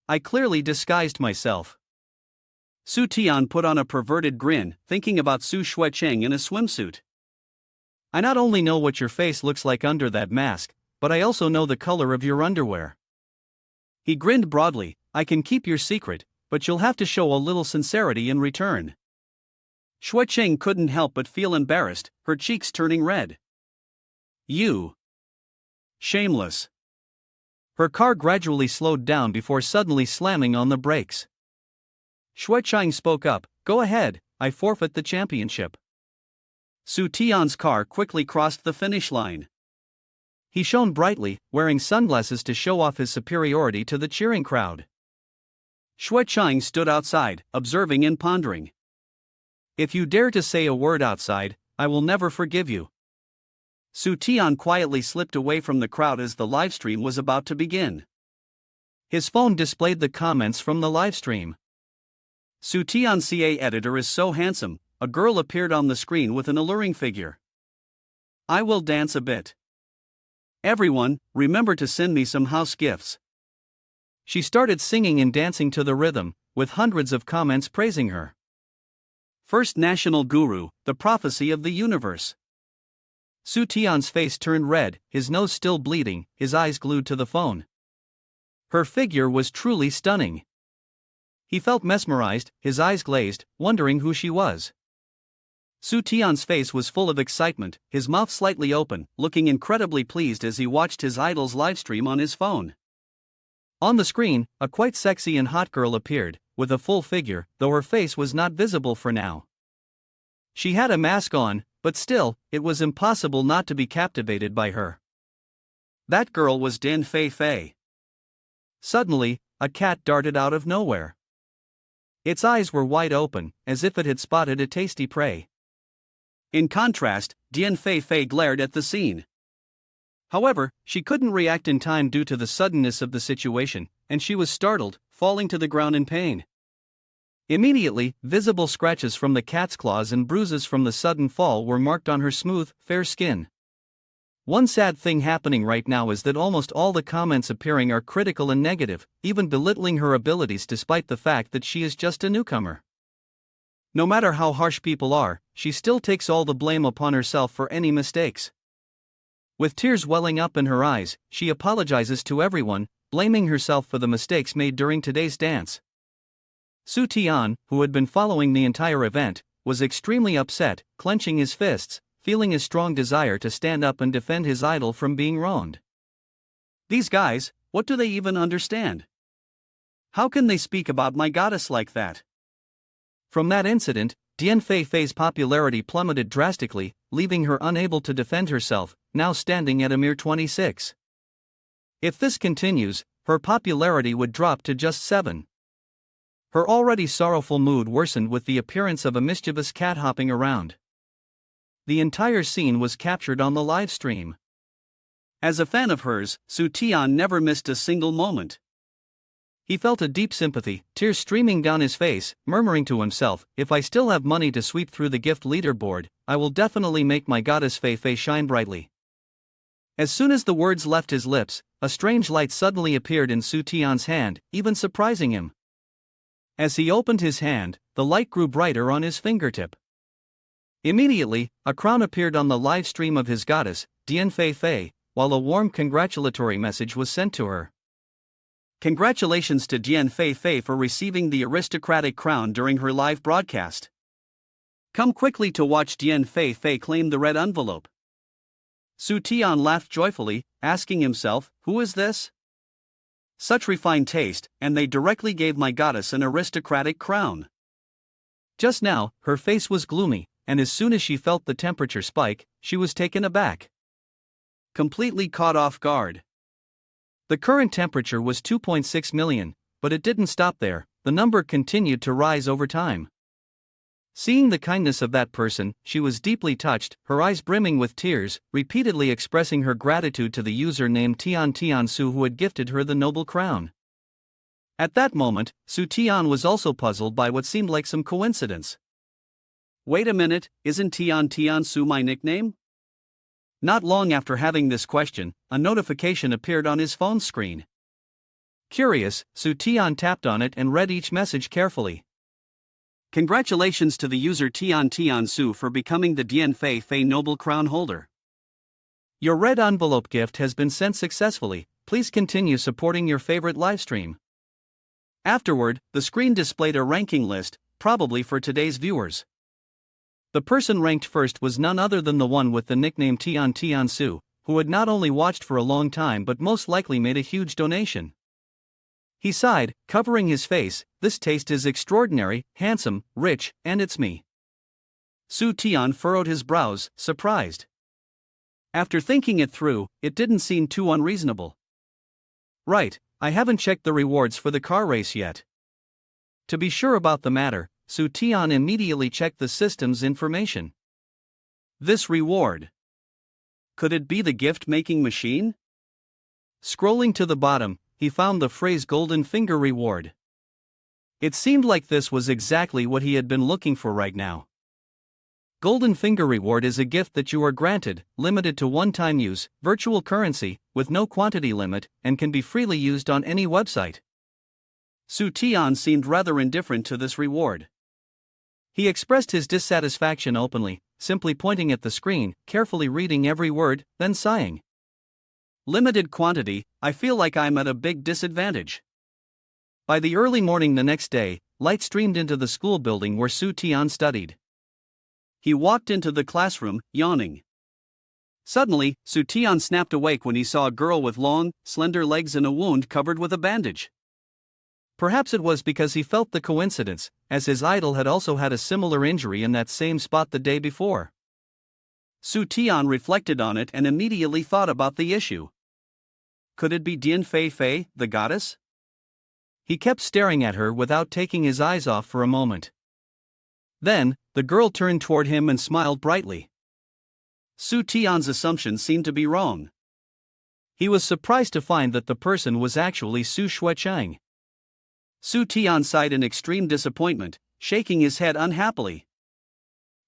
"I clearly disguised myself." Su Tian put on a perverted grin, thinking about Su Xueqing in a swimsuit. "I not only know what your face looks like under that mask, but I also know the color of your underwear." He grinned broadly, "I can keep your secret, but you'll have to show a little sincerity in return." Xueqing couldn't help but feel embarrassed, her cheeks turning red. "You. Shameless." Her car gradually slowed down before suddenly slamming on the brakes. Xueqing spoke up, "Go ahead, I forfeit the championship." Su Tian's car quickly crossed the finish line. He shone brightly, wearing sunglasses to show off his superiority to the cheering crowd. Xueqing stood outside, observing and pondering. "If you dare to say a word outside, I will never forgive you." Su Tian quietly slipped away from the crowd as the livestream was about to begin. His phone displayed the comments from the livestream. "Su Tian CA editor is so handsome," a girl appeared on the screen with an alluring figure. "I will dance a bit. Everyone, remember to send me some house gifts." She started singing and dancing to the rhythm, with hundreds of comments praising her. First national guru, the prophecy of the universe. Su Tian's face turned red, his nose still bleeding, his eyes glued to the phone. Her figure was truly stunning. He felt mesmerized, his eyes glazed, wondering who she was. Su Tian's face was full of excitement, his mouth slightly open, looking incredibly pleased as he watched his idol's livestream on his phone. On the screen, a quite sexy and hot girl appeared, with a full figure, though her face was not visible for now. She had a mask on, but still, it was impossible not to be captivated by her. That girl was Dian Feifei. Suddenly, a cat darted out of nowhere. Its eyes were wide open, as if it had spotted a tasty prey. In contrast, Dian Feifei glared at the scene. However, she couldn't react in time due to the suddenness of the situation, and she was startled, falling to the ground in pain. Immediately, visible scratches from the cat's claws and bruises from the sudden fall were marked on her smooth, fair skin. One sad thing happening right now is that almost all the comments appearing are critical and negative, even belittling her abilities despite the fact that she is just a newcomer. No matter how harsh people are, she still takes all the blame upon herself for any mistakes. With tears welling up in her eyes, she apologizes to everyone, blaming herself for the mistakes made during today's dance. Su Tian, who had been following the entire event, was extremely upset, clenching his fists, feeling a strong desire to stand up and defend his idol from being wronged. These guys, what do they even understand? How can they speak about my goddess like that? From that incident, Dian Fei Fei's popularity plummeted drastically, leaving her unable to defend herself, now standing at a mere 26. If this continues, her popularity would drop to just 7. Her already sorrowful mood worsened with the appearance of a mischievous cat hopping around. The entire scene was captured on the live stream. As a fan of hers, Su Tian never missed a single moment. He felt a deep sympathy, tears streaming down his face, murmuring to himself, "If I still have money to sweep through the gift leaderboard, I will definitely make my goddess Fei Fei shine brightly." As soon as the words left his lips, a strange light suddenly appeared in Su Tian's hand, even surprising him. As he opened his hand, the light grew brighter on his fingertip. Immediately, a crown appeared on the live stream of his goddess, Dian Fei Fei, while a warm congratulatory message was sent to her. Congratulations to Dian Fei Fei for receiving the aristocratic crown during her live broadcast. Come quickly to watch Dian Fei Fei claim the red envelope. Su Tian laughed joyfully, asking himself, who is this? Such refined taste, and they directly gave my goddess an aristocratic crown. Just now, her face was gloomy, and as soon as she felt the temperature spike, she was taken aback. Completely caught off guard. The current temperature was 2.6 million, but it didn't stop there, the number continued to rise over time. Seeing the kindness of that person, she was deeply touched, her eyes brimming with tears, repeatedly expressing her gratitude to the user named Tian Su who had gifted her the noble crown. At that moment, Su Tian was also puzzled by what seemed like some coincidence. Wait a minute, isn't Tian Su my nickname? Not long after having this question, a notification appeared on his phone screen. Curious, Su Tian tapped on it and read each message carefully. Congratulations to the user Tian Su for becoming the Dian Fei Fei Noble Crown holder. Your red envelope gift has been sent successfully, please continue supporting your favorite livestream. Afterward, the screen displayed a ranking list, probably for today's viewers. The person ranked first was none other than the one with the nickname Tian Su, who had not only watched for a long time but most likely made a huge donation. He sighed, covering his face, "This taste is extraordinary, handsome, rich, and it's me." Su Tian furrowed his brows, surprised. After thinking it through, it didn't seem too unreasonable. Right, I haven't checked the rewards for the car race yet. To be sure about the matter, Su Tian immediately checked the system's information. This reward. Could it be the gift-making machine? Scrolling to the bottom, he found the phrase Golden Finger Reward. It seemed like this was exactly what he had been looking for right now. Golden Finger Reward is a gift that you are granted, limited to one-time use, virtual currency, with no quantity limit, and can be freely used on any website. Su Tian seemed rather indifferent to this reward. He expressed his dissatisfaction openly, simply pointing at the screen, carefully reading every word, then sighing. Limited quantity, I feel like I'm at a big disadvantage. By the early morning the next day, light streamed into the school building where Su Tian studied. He walked into the classroom, yawning. Suddenly, Su Tian snapped awake when he saw a girl with long, slender legs and a wound covered with a bandage. Perhaps it was because he felt the coincidence, as his idol had also had a similar injury in that same spot the day before. Su Tian reflected on it and immediately thought about the issue. Could it be Dian Fei Fei, the goddess? He kept staring at her without taking his eyes off for a moment. Then, the girl turned toward him and smiled brightly. Su Tian's assumption seemed to be wrong. He was surprised to find that the person was actually Su Xuechang. Su Tian sighed in extreme disappointment, shaking his head unhappily.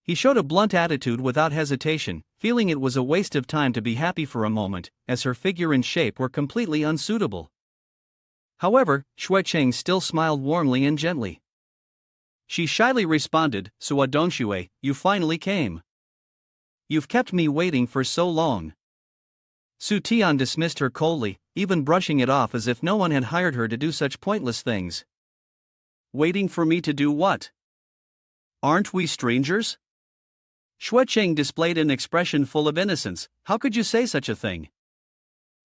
He showed a blunt attitude without hesitation, feeling it was a waste of time to be happy for a moment, as her figure and shape were completely unsuitable. However, Xuecheng still smiled warmly and gently. She shyly responded, "So Donshue, you finally came. You've kept me waiting for so long." Su Tian dismissed her coldly, even brushing it off as if no one had hired her to do such pointless things. Waiting for me to do what? Aren't we strangers? Xuecheng displayed an expression full of innocence. How could you say such a thing?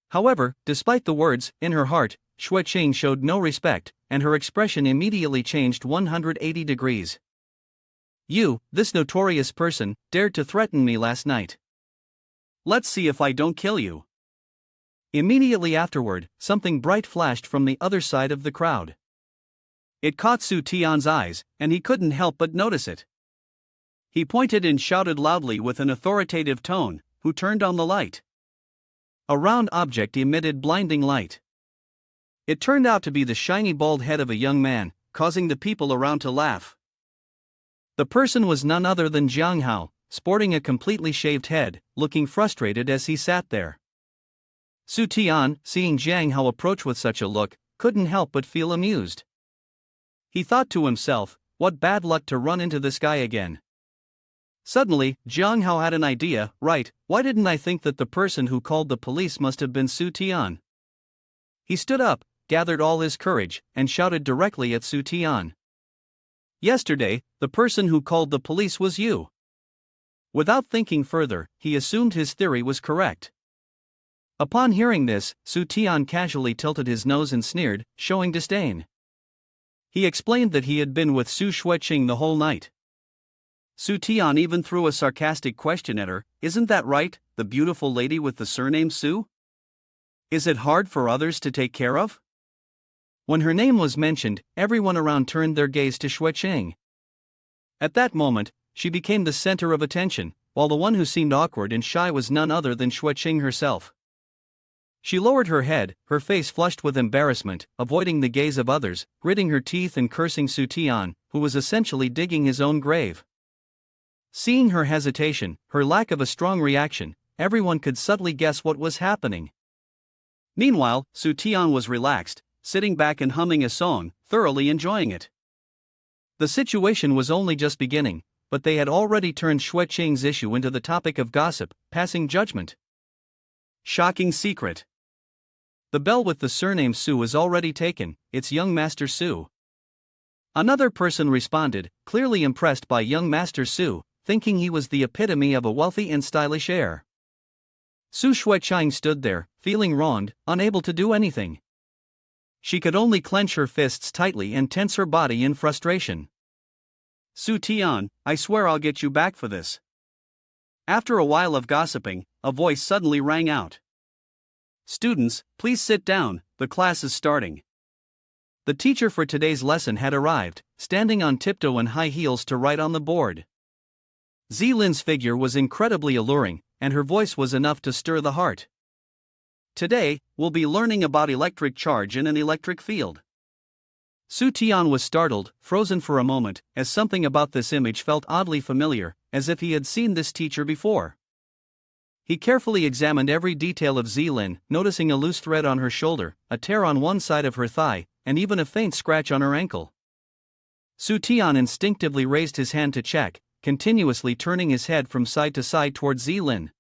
However, despite the words, in her heart, Xuecheng showed no respect, and her expression immediately changed 180 degrees. "You, this notorious person, dared to threaten me last night. Let's see if I don't kill you." Immediately afterward, something bright flashed from the other side of the crowd. It caught Su Tian's eyes, and he couldn't help but notice it. He pointed and shouted loudly with an authoritative tone, "Who turned on the light?" A round object emitted blinding light. It turned out to be the shiny bald head of a young man, causing the people around to laugh. The person was none other than Jiang Hao, sporting a completely shaved head, looking frustrated as he sat there. Su Tian, seeing Jiang Hao approach with such a look, couldn't help but feel amused. He thought to himself, what bad luck to run into this guy again. Suddenly, Jiang Hao had an idea. Right, why didn't I think that the person who called the police must have been Su Tian? He stood up, gathered all his courage, and shouted directly at Su Tian. "Yesterday, the person who called the police was you." Without thinking further, he assumed his theory was correct. Upon hearing this, Su Tian casually tilted his nose and sneered, showing disdain. He explained that he had been with Su Xuecheng the whole night. Su Tian even threw a sarcastic question at her, "Isn't that right, the beautiful lady with the surname Su? Is it hard for others to take care of?" When her name was mentioned, everyone around turned their gaze to Xuecheng. At that moment, she became the center of attention, while the one who seemed awkward and shy was none other than Xuecheng herself. She lowered her head, her face flushed with embarrassment, avoiding the gaze of others, gritting her teeth and cursing Su Tian, who was essentially digging his own grave. Seeing her hesitation, her lack of a strong reaction, everyone could subtly guess what was happening. Meanwhile, Su Tian was relaxed, sitting back and humming a song, thoroughly enjoying it. The situation was only just beginning, but they had already turned Xuecheng's issue into the topic of gossip, passing judgment. Shocking secret. The belle with the surname Su is already taken, it's young Master Su. Another person responded, clearly impressed by young Master Su, thinking he was the epitome of a wealthy and stylish heir. Su Xuecheng stood there, feeling wronged, unable to do anything. She could only clench her fists tightly and tense her body in frustration. "Su Tian, I swear I'll get you back for this." After a while of gossiping, a voice suddenly rang out. "Students, please sit down, the class is starting." The teacher for today's lesson had arrived, standing on tiptoe and high heels to write on the board. Zilin's figure was incredibly alluring, and her voice was enough to stir the heart. "Today, we'll be learning about electric charge in an electric field." Su Tian was startled, frozen for a moment, as something about this image felt oddly familiar, as if he had seen this teacher before. He carefully examined every detail of Zilin, noticing a loose thread on her shoulder, a tear on one side of her thigh, and even a faint scratch on her ankle. Su Tian instinctively raised his hand to check, continuously turning his head from side to side towards Zilin.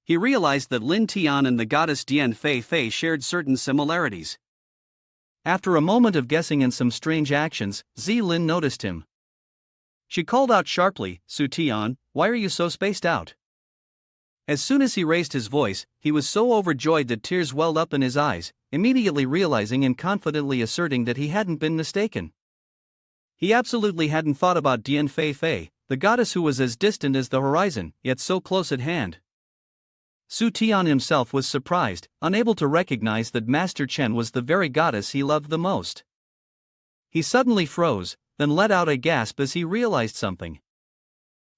He realized that Lin Tian and the goddess Dian Fei Fei shared certain similarities. After a moment of guessing and some strange actions, Zilin noticed him. She called out sharply, "Su Tian, why are you so spaced out?" As soon as he raised his voice, he was so overjoyed that tears welled up in his eyes, immediately realizing and confidently asserting that he hadn't been mistaken. He absolutely hadn't thought about Dian Fei Fei, the goddess who was as distant as the horizon, yet so close at hand. Su Tian himself was surprised, unable to recognize that Master Chen was the very goddess he loved the most. He suddenly froze, then let out a gasp as he realized something.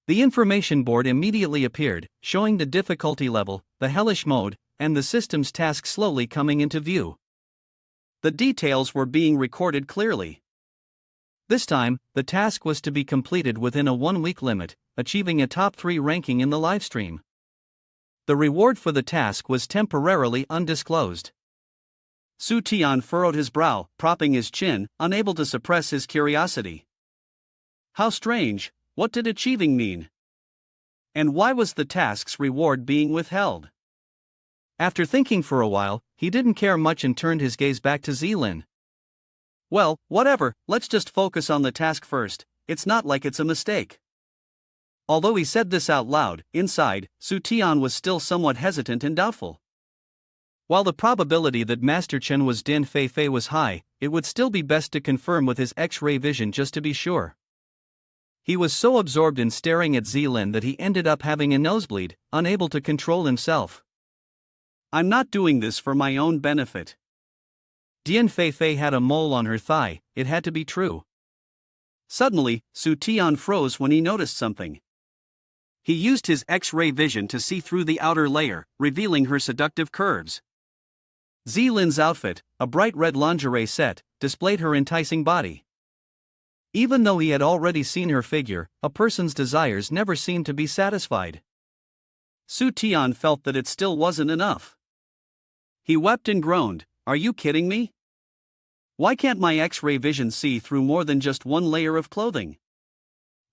The information board immediately appeared, showing the difficulty level, the hellish mode, and the system's task slowly coming into view. The details were being recorded clearly. This time, the task was to be completed within a 1-week limit, achieving a top 3 ranking in the livestream. The reward for the task was temporarily undisclosed. Su Tian furrowed his brow, propping his chin, unable to suppress his curiosity. How strange, what did achieving mean? And why was the task's reward being withheld? After thinking for a while, he didn't care much and turned his gaze back to Zilin. Well, whatever, let's just focus on the task first, it's not like it's a mistake. Although he said this out loud, inside, Su Tian was still somewhat hesitant and doubtful. While the probability that Master Chen was Din Feifei was high, it would still be best to confirm with his X-ray vision just to be sure. He was so absorbed in staring at Zilin that he ended up having a nosebleed, unable to control himself. I'm not doing this for my own benefit. Din Feifei had a mole on her thigh, it had to be true. Suddenly, Su Tian froze when he noticed something. He used his X-ray vision to see through the outer layer, revealing her seductive curves. Zilin's outfit, a bright red lingerie set, displayed her enticing body. Even though he had already seen her figure, a person's desires never seemed to be satisfied. Su Tian felt that it still wasn't enough. He wept and groaned, "Are you kidding me? Why can't my X-ray vision see through more than just one layer of clothing?"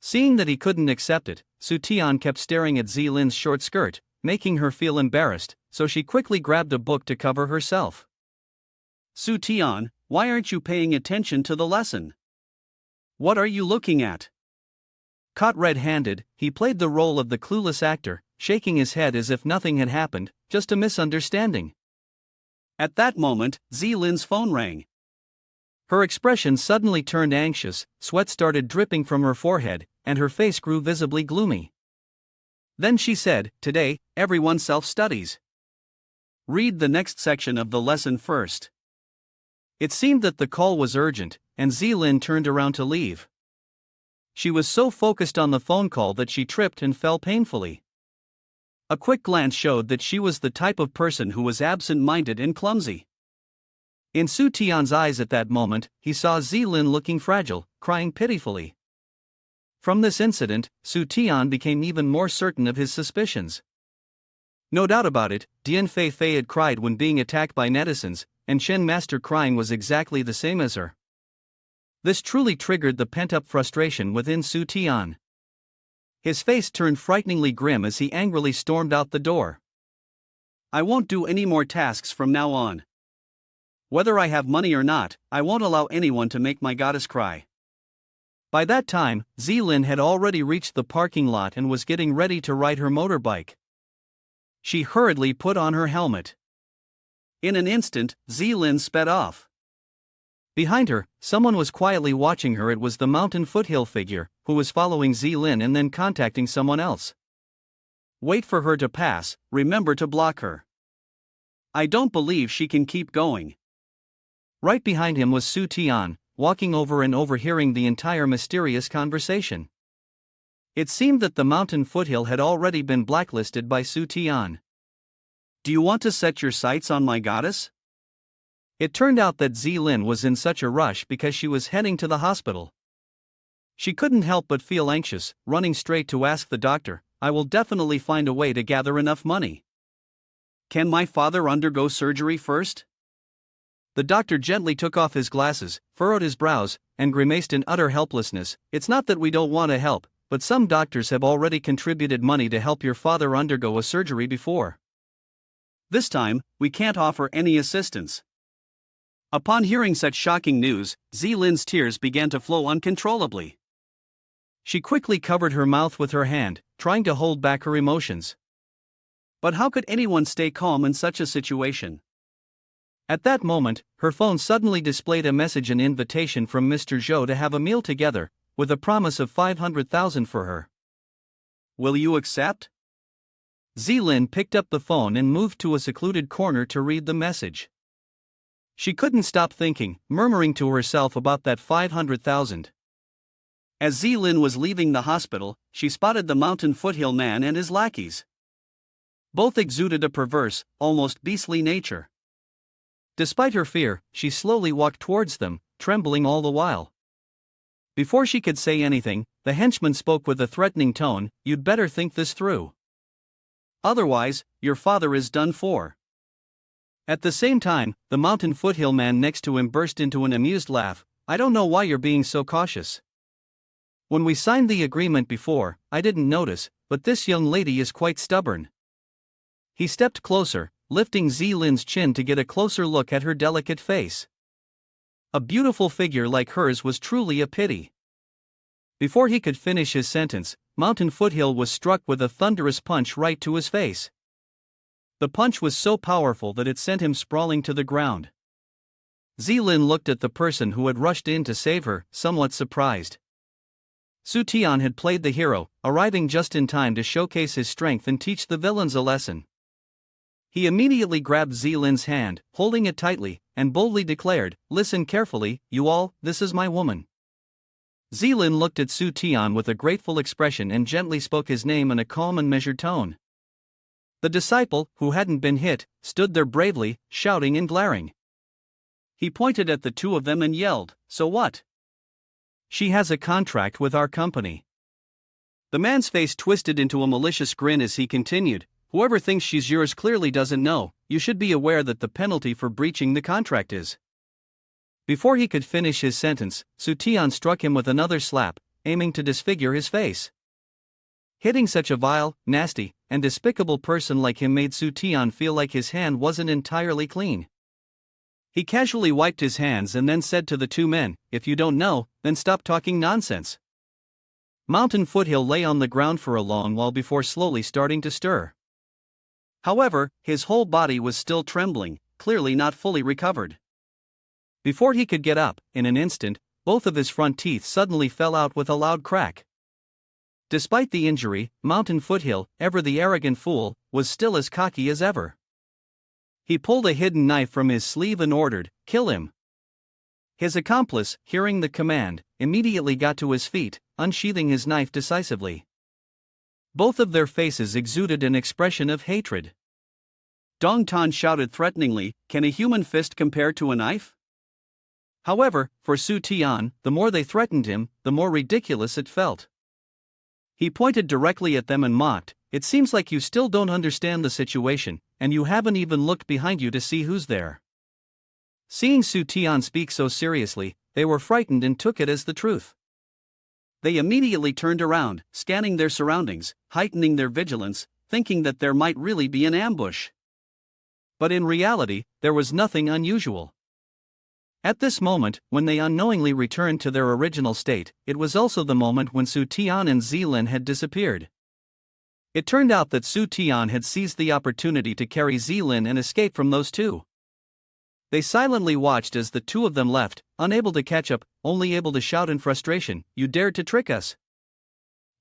Seeing that he couldn't accept it, Su Tian kept staring at Zilin's short skirt, making her feel embarrassed, so she quickly grabbed a book to cover herself. Su Tian, why aren't you paying attention to the lesson? What are you looking at? Caught red-handed, he played the role of the clueless actor, shaking his head as if nothing had happened, just a misunderstanding. At that moment, Zilin's phone rang. Her expression suddenly turned anxious, sweat started dripping from her forehead, and her face grew visibly gloomy. Then she said, "Today, everyone self-studies. Read the next section of the lesson first." It seemed that the call was urgent, and Zilin turned around to leave. She was so focused on the phone call that she tripped and fell painfully. A quick glance showed that she was the type of person who was absent-minded and clumsy. In Su Tian's eyes at that moment, he saw Zilin looking fragile, crying pitifully. From this incident, Su Tian became even more certain of his suspicions. No doubt about it, Din Feifei had cried when being attacked by netizens, and Chen Master crying was exactly the same as her. This truly triggered the pent-up frustration within Su Tian. His face turned frighteningly grim as he angrily stormed out the door. "I won't do any more tasks from now on. Whether I have money or not, I won't allow anyone to make my goddess cry." By that time, Zilin had already reached the parking lot and was getting ready to ride her motorbike. She hurriedly put on her helmet. In an instant, Zilin sped off. Behind her, someone was quietly watching her. It was the mountain foothill figure, who was following Zilin and then contacting someone else. "Wait for her to pass, remember to block her. I don't believe she can keep going." Right behind him was Su Tian, walking over and overhearing the entire mysterious conversation. It seemed that the mountain foothill had already been blacklisted by Su Tian. "Do you want to set your sights on my goddess?" It turned out that Zilin was in such a rush because she was heading to the hospital. She couldn't help but feel anxious, running straight to ask the doctor, "I will definitely find a way to gather enough money. Can my father undergo surgery first?" The doctor gently took off his glasses, furrowed his brows, and grimaced in utter helplessness. "It's not that we don't want to help, but some doctors have already contributed money to help your father undergo a surgery before. This time, we can't offer any assistance." Upon hearing such shocking news, Zilin's tears began to flow uncontrollably. She quickly covered her mouth with her hand, trying to hold back her emotions. But how could anyone stay calm in such a situation? At that moment, her phone suddenly displayed a message, an invitation from Mr. Zhou to have a meal together, with a promise of 500,000 for her. "Will you accept?" Zilin picked up the phone and moved to a secluded corner to read the message. She couldn't stop thinking, murmuring to herself about that 500,000. As Zilin was leaving the hospital, she spotted the mountain foothill man and his lackeys. Both exuded a perverse, almost beastly nature. Despite her fear, she slowly walked towards them, trembling all the while. Before she could say anything, the henchman spoke with a threatening tone, "You'd better think this through. Otherwise, your father is done for." At the same time, the mountain foothill man next to him burst into an amused laugh. "I don't know why you're being so cautious. When we signed the agreement before, I didn't notice, but this young lady is quite stubborn." He stepped closer, lifting Zilin's chin to get a closer look at her delicate face. A beautiful figure like hers was truly a pity. Before he could finish his sentence, Mountain Foothill was struck with a thunderous punch right to his face. The punch was so powerful that it sent him sprawling to the ground. Zilin looked at the person who had rushed in to save her, somewhat surprised. Su Tian had played the hero, arriving just in time to showcase his strength and teach the villains a lesson. He immediately grabbed Zilin's hand, holding it tightly, and boldly declared, "Listen carefully, you all, this is my woman." Zilin looked at Su Tian with a grateful expression and gently spoke his name in a calm and measured tone. The disciple, who hadn't been hit, stood there bravely, shouting and glaring. He pointed at the two of them and yelled, "So what? She has a contract with our company." The man's face twisted into a malicious grin as he continued, "Whoever thinks she's yours clearly doesn't know. You should be aware that the penalty for breaching the contract is." Before he could finish his sentence, Su Tian struck him with another slap, aiming to disfigure his face. Hitting such a vile, nasty, and despicable person like him made Su Tian feel like his hand wasn't entirely clean. He casually wiped his hands and then said to the two men, "If you don't know, then stop talking nonsense." Mountain Foothill lay on the ground for a long while before slowly starting to stir. However, his whole body was still trembling, clearly not fully recovered. Before he could get up, in an instant, both of his front teeth suddenly fell out with a loud crack. Despite the injury, Mountain Foothill, ever the arrogant fool, was still as cocky as ever. He pulled a hidden knife from his sleeve and ordered, "Kill him." His accomplice, hearing the command, immediately got to his feet, unsheathing his knife decisively. Both of their faces exuded an expression of hatred. Dong Tan shouted threateningly, "Can a human fist compare to a knife?" However, for Su Tian, the more they threatened him, the more ridiculous it felt. He pointed directly at them and mocked, "It seems like you still don't understand the situation, and you haven't even looked behind you to see who's there." Seeing Su Tian speak so seriously, they were frightened and took it as the truth. They immediately turned around, scanning their surroundings, heightening their vigilance, thinking that there might really be an ambush. But in reality, there was nothing unusual. At this moment, when they unknowingly returned to their original state, it was also the moment when Su Tian and Zilin had disappeared. It turned out that Su Tian had seized the opportunity to carry Zilin and escape from those two. They silently watched as the two of them left, unable to catch up, only able to shout in frustration, "You dared to trick us!"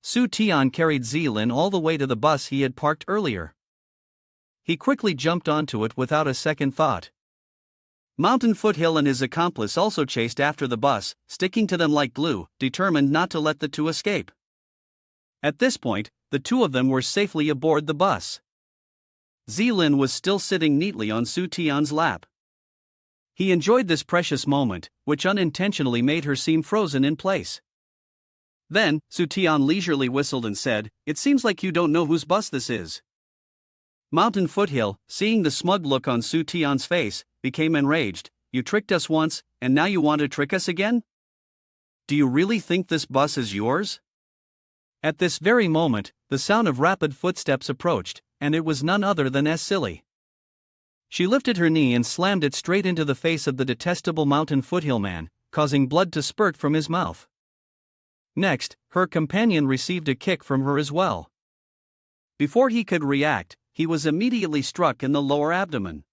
Su Tian carried Zilin all the way to the bus he had parked earlier. He quickly jumped onto it without a second thought. Mountain Foothill and his accomplice also chased after the bus, sticking to them like glue, determined not to let the two escape. At this point, the two of them were safely aboard the bus. Zilin was still sitting neatly on Su Tian's lap. He enjoyed this precious moment, which unintentionally made her seem frozen in place. Then, Su Tian leisurely whistled and said, "It seems like you don't know whose bus this is." Mountain Foothill, seeing the smug look on Su Tian's face, became enraged. "You tricked us once, and now you want to trick us again? Do you really think this bus is yours?" At this very moment, the sound of rapid footsteps approached, and it was none other than Silly. She lifted her knee and slammed it straight into the face of the detestable Mountain Foothill man, causing blood to spurt from his mouth. Next, her companion received a kick from her as well. Before he could react, he was immediately struck in the lower abdomen.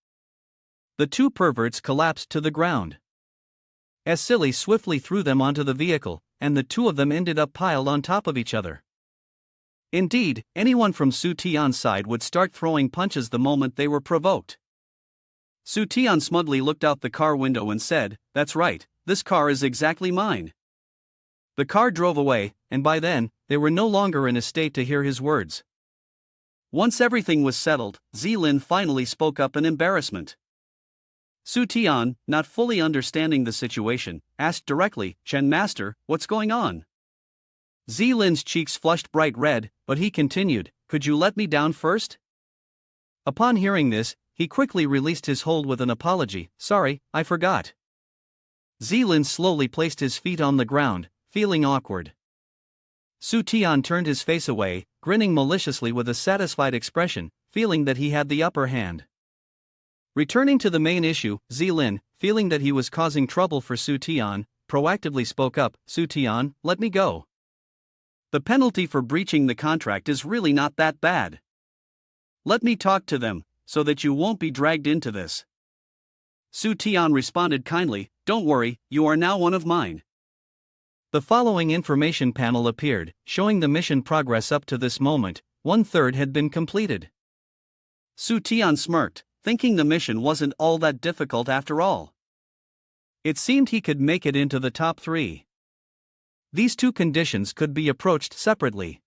The two perverts collapsed to the ground. Silly swiftly threw them onto the vehicle, and the two of them ended up piled on top of each other. Indeed, anyone from Su Tian's side would start throwing punches the moment they were provoked. Su Tian smugly looked out the car window and said, "That's right, this car is exactly mine." The car drove away, and by then, they were no longer in a state to hear his words. Once everything was settled, Zilin finally spoke up in embarrassment. Su Tian, not fully understanding the situation, asked directly, "Chen Master, what's going on?" Zilin's cheeks flushed bright red, but he continued, "Could you let me down first?" Upon hearing this, he quickly released his hold with an apology, "Sorry, I forgot." Zilin slowly placed his feet on the ground, feeling awkward. Su Tian turned his face away, grinning maliciously with a satisfied expression, feeling that he had the upper hand. Returning to the main issue, Zilin, feeling that he was causing trouble for Su Tian, proactively spoke up, "Su Tian, let me go. The penalty for breaching the contract is really not that bad. Let me talk to them, so that you won't be dragged into this." Su Tian responded kindly, "Don't worry, you are now one of mine." The following information panel appeared, showing the mission progress up to this moment. 1/3 had been completed. Su Tian smirked, thinking the mission wasn't all that difficult after all. It seemed he could make it into the top 3. These two conditions could be approached separately.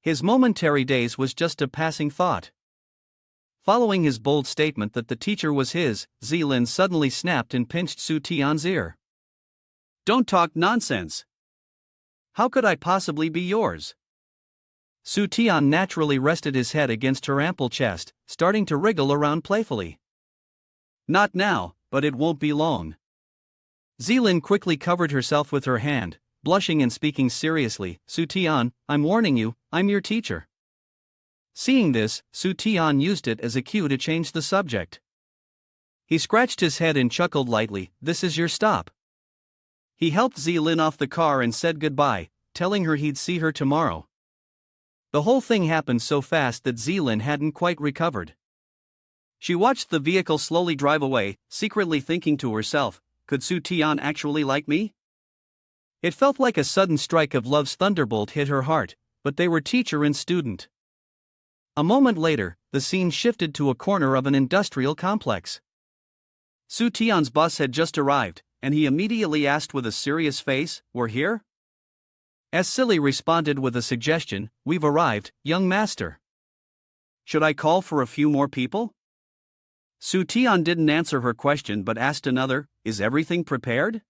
His momentary daze was just a passing thought. Following his bold statement that the teacher was his, Zilin suddenly snapped and pinched Su Tian's ear. "Don't talk nonsense. How could I possibly be yours?" Su Tian naturally rested his head against her ample chest, starting to wriggle around playfully. "Not now, but it won't be long." Zilin quickly covered herself with her hand, blushing and speaking seriously, "Su Tian, I'm warning you, I'm your teacher." Seeing this, Su Tian used it as a cue to change the subject. He scratched his head and chuckled lightly, "This is your stop." He helped Zilin off the car and said goodbye, telling her he'd see her tomorrow. The whole thing happened so fast that Zilin hadn't quite recovered. She watched the vehicle slowly drive away, secretly thinking to herself, "Could Su Tian actually like me?" It felt like a sudden strike of love's thunderbolt hit her heart, but they were teacher and student. A moment later, the scene shifted to a corner of an industrial complex. Su Tian's bus had just arrived, and he immediately asked with a serious face, "We're here?" As Silly responded with a suggestion, "We've arrived, young master. Should I call for a few more people?" Su Tian didn't answer her question but asked another, "Is everything prepared?"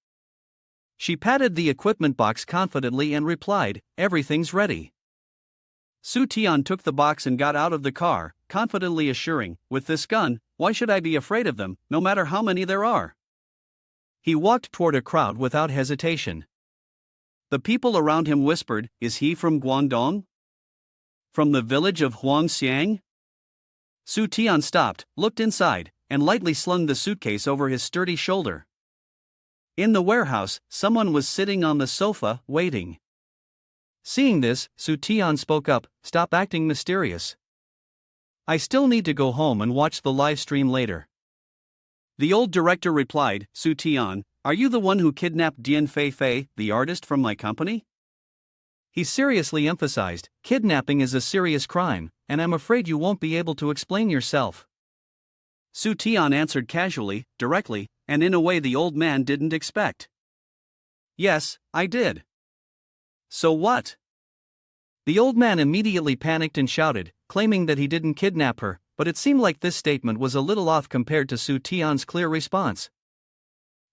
She patted the equipment box confidently and replied, "Everything's ready." Su Tian took the box and got out of the car, confidently assuring, "With this gun, why should I be afraid of them, no matter how many there are?" He walked toward a crowd without hesitation. The people around him whispered, "Is he from Guangdong? From the village of Huangxiang?" Su Tian stopped, looked inside, and lightly slung the suitcase over his sturdy shoulder. In the warehouse, someone was sitting on the sofa, waiting. Seeing this, Su Tian spoke up, "Stop acting mysterious. I still need to go home and watch the live stream later." The old director replied, "Su Tian, are you the one who kidnapped Dian Fei Fei, the artist from my company?" He seriously emphasized, "Kidnapping is a serious crime, and I'm afraid you won't be able to explain yourself." Su Tian answered casually, directly, and in a way the old man didn't expect. "Yes, I did." "So what?" The old man immediately panicked and shouted, claiming that he didn't kidnap her, but it seemed like this statement was a little off compared to Su Tian's clear response.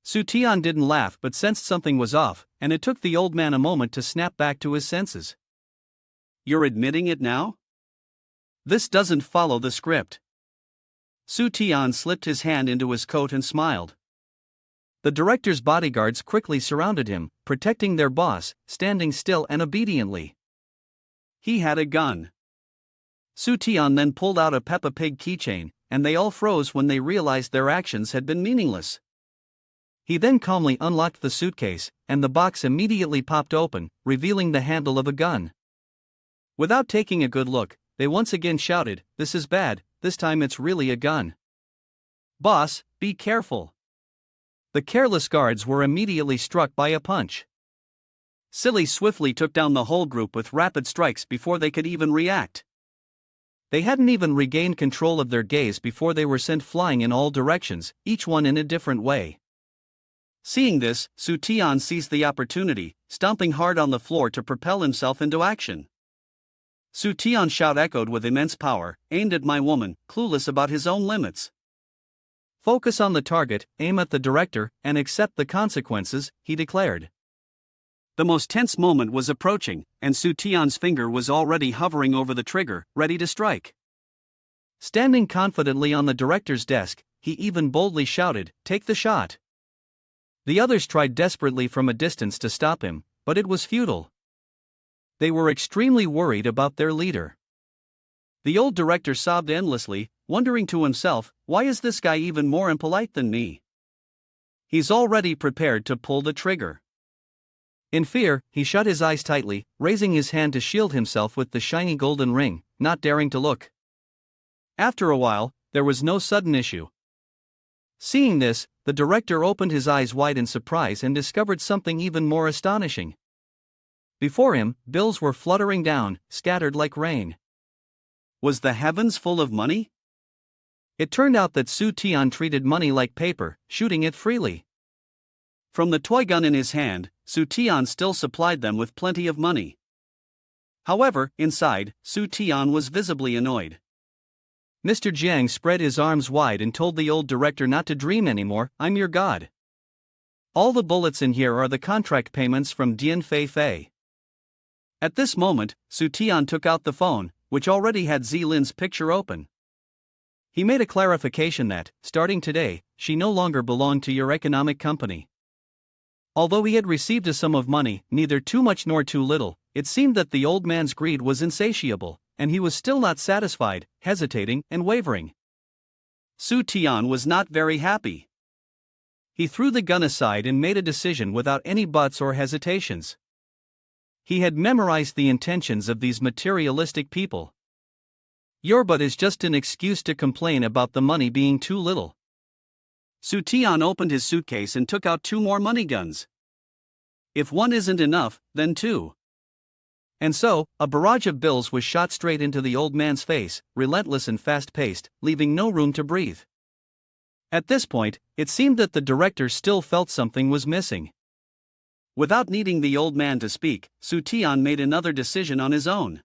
Su Tian didn't laugh but sensed something was off, and it took the old man a moment to snap back to his senses. "You're admitting it now? This doesn't follow the script." Su Tian slipped his hand into his coat and smiled. The director's bodyguards quickly surrounded him, protecting their boss, standing still and obediently. He had a gun. Su Tian then pulled out a Peppa Pig keychain, and they all froze when they realized their actions had been meaningless. He then calmly unlocked the suitcase, and the box immediately popped open, revealing the handle of a gun. Without taking a good look, they once again shouted, "This is bad, this time it's really a gun. Boss, be careful." The careless guards were immediately struck by a punch. Silly swiftly took down the whole group with rapid strikes before they could even react. They hadn't even regained control of their gaze before they were sent flying in all directions, each one in a different way. Seeing this, Su Tian seized the opportunity, stomping hard on the floor to propel himself into action. Su Tian's shout echoed with immense power, aimed at my woman, clueless about his own limits. "Focus on the target, aim at the director, and accept the consequences," he declared. The most tense moment was approaching, and Su Tian's finger was already hovering over the trigger, ready to strike. Standing confidently on the director's desk, he even boldly shouted, "Take the shot." The others tried desperately from a distance to stop him, but it was futile. They were extremely worried about their leader. The old director sobbed endlessly, wondering to himself, why is this guy even more impolite than me? He's already prepared to pull the trigger. In fear, he shut his eyes tightly, raising his hand to shield himself with the shiny golden ring, not daring to look. After a while, there was no sudden issue. Seeing this, the director opened his eyes wide in surprise and discovered something even more astonishing. Before him, bills were fluttering down, scattered like rain. Was the heavens full of money? It turned out that Su Tian treated money like paper, shooting it freely. From the toy gun in his hand, Su Tian still supplied them with plenty of money. However, inside, Su Tian was visibly annoyed. Mr. Jiang spread his arms wide and told the old director not to dream anymore. "I'm your god. All the bullets in here are the contract payments from Dian Fei Fei." At this moment, Su Tian took out the phone, which already had Zilin's picture open. He made a clarification that, starting today, she no longer belonged to your economic company. Although he had received a sum of money, neither too much nor too little, it seemed that the old man's greed was insatiable, and he was still not satisfied, hesitating and wavering. Su Tian was not very happy. He threw the gun aside and made a decision without any buts or hesitations. He had memorized the intentions of these materialistic people. Your butt is just an excuse to complain about the money being too little. Su Tian opened his suitcase and took out 2 more money guns. If one isn't enough, then 2. And so, a barrage of bills was shot straight into the old man's face, relentless and fast-paced, leaving no room to breathe. At this point, it seemed that the director still felt something was missing. Without needing the old man to speak, Su Tian made another decision on his own.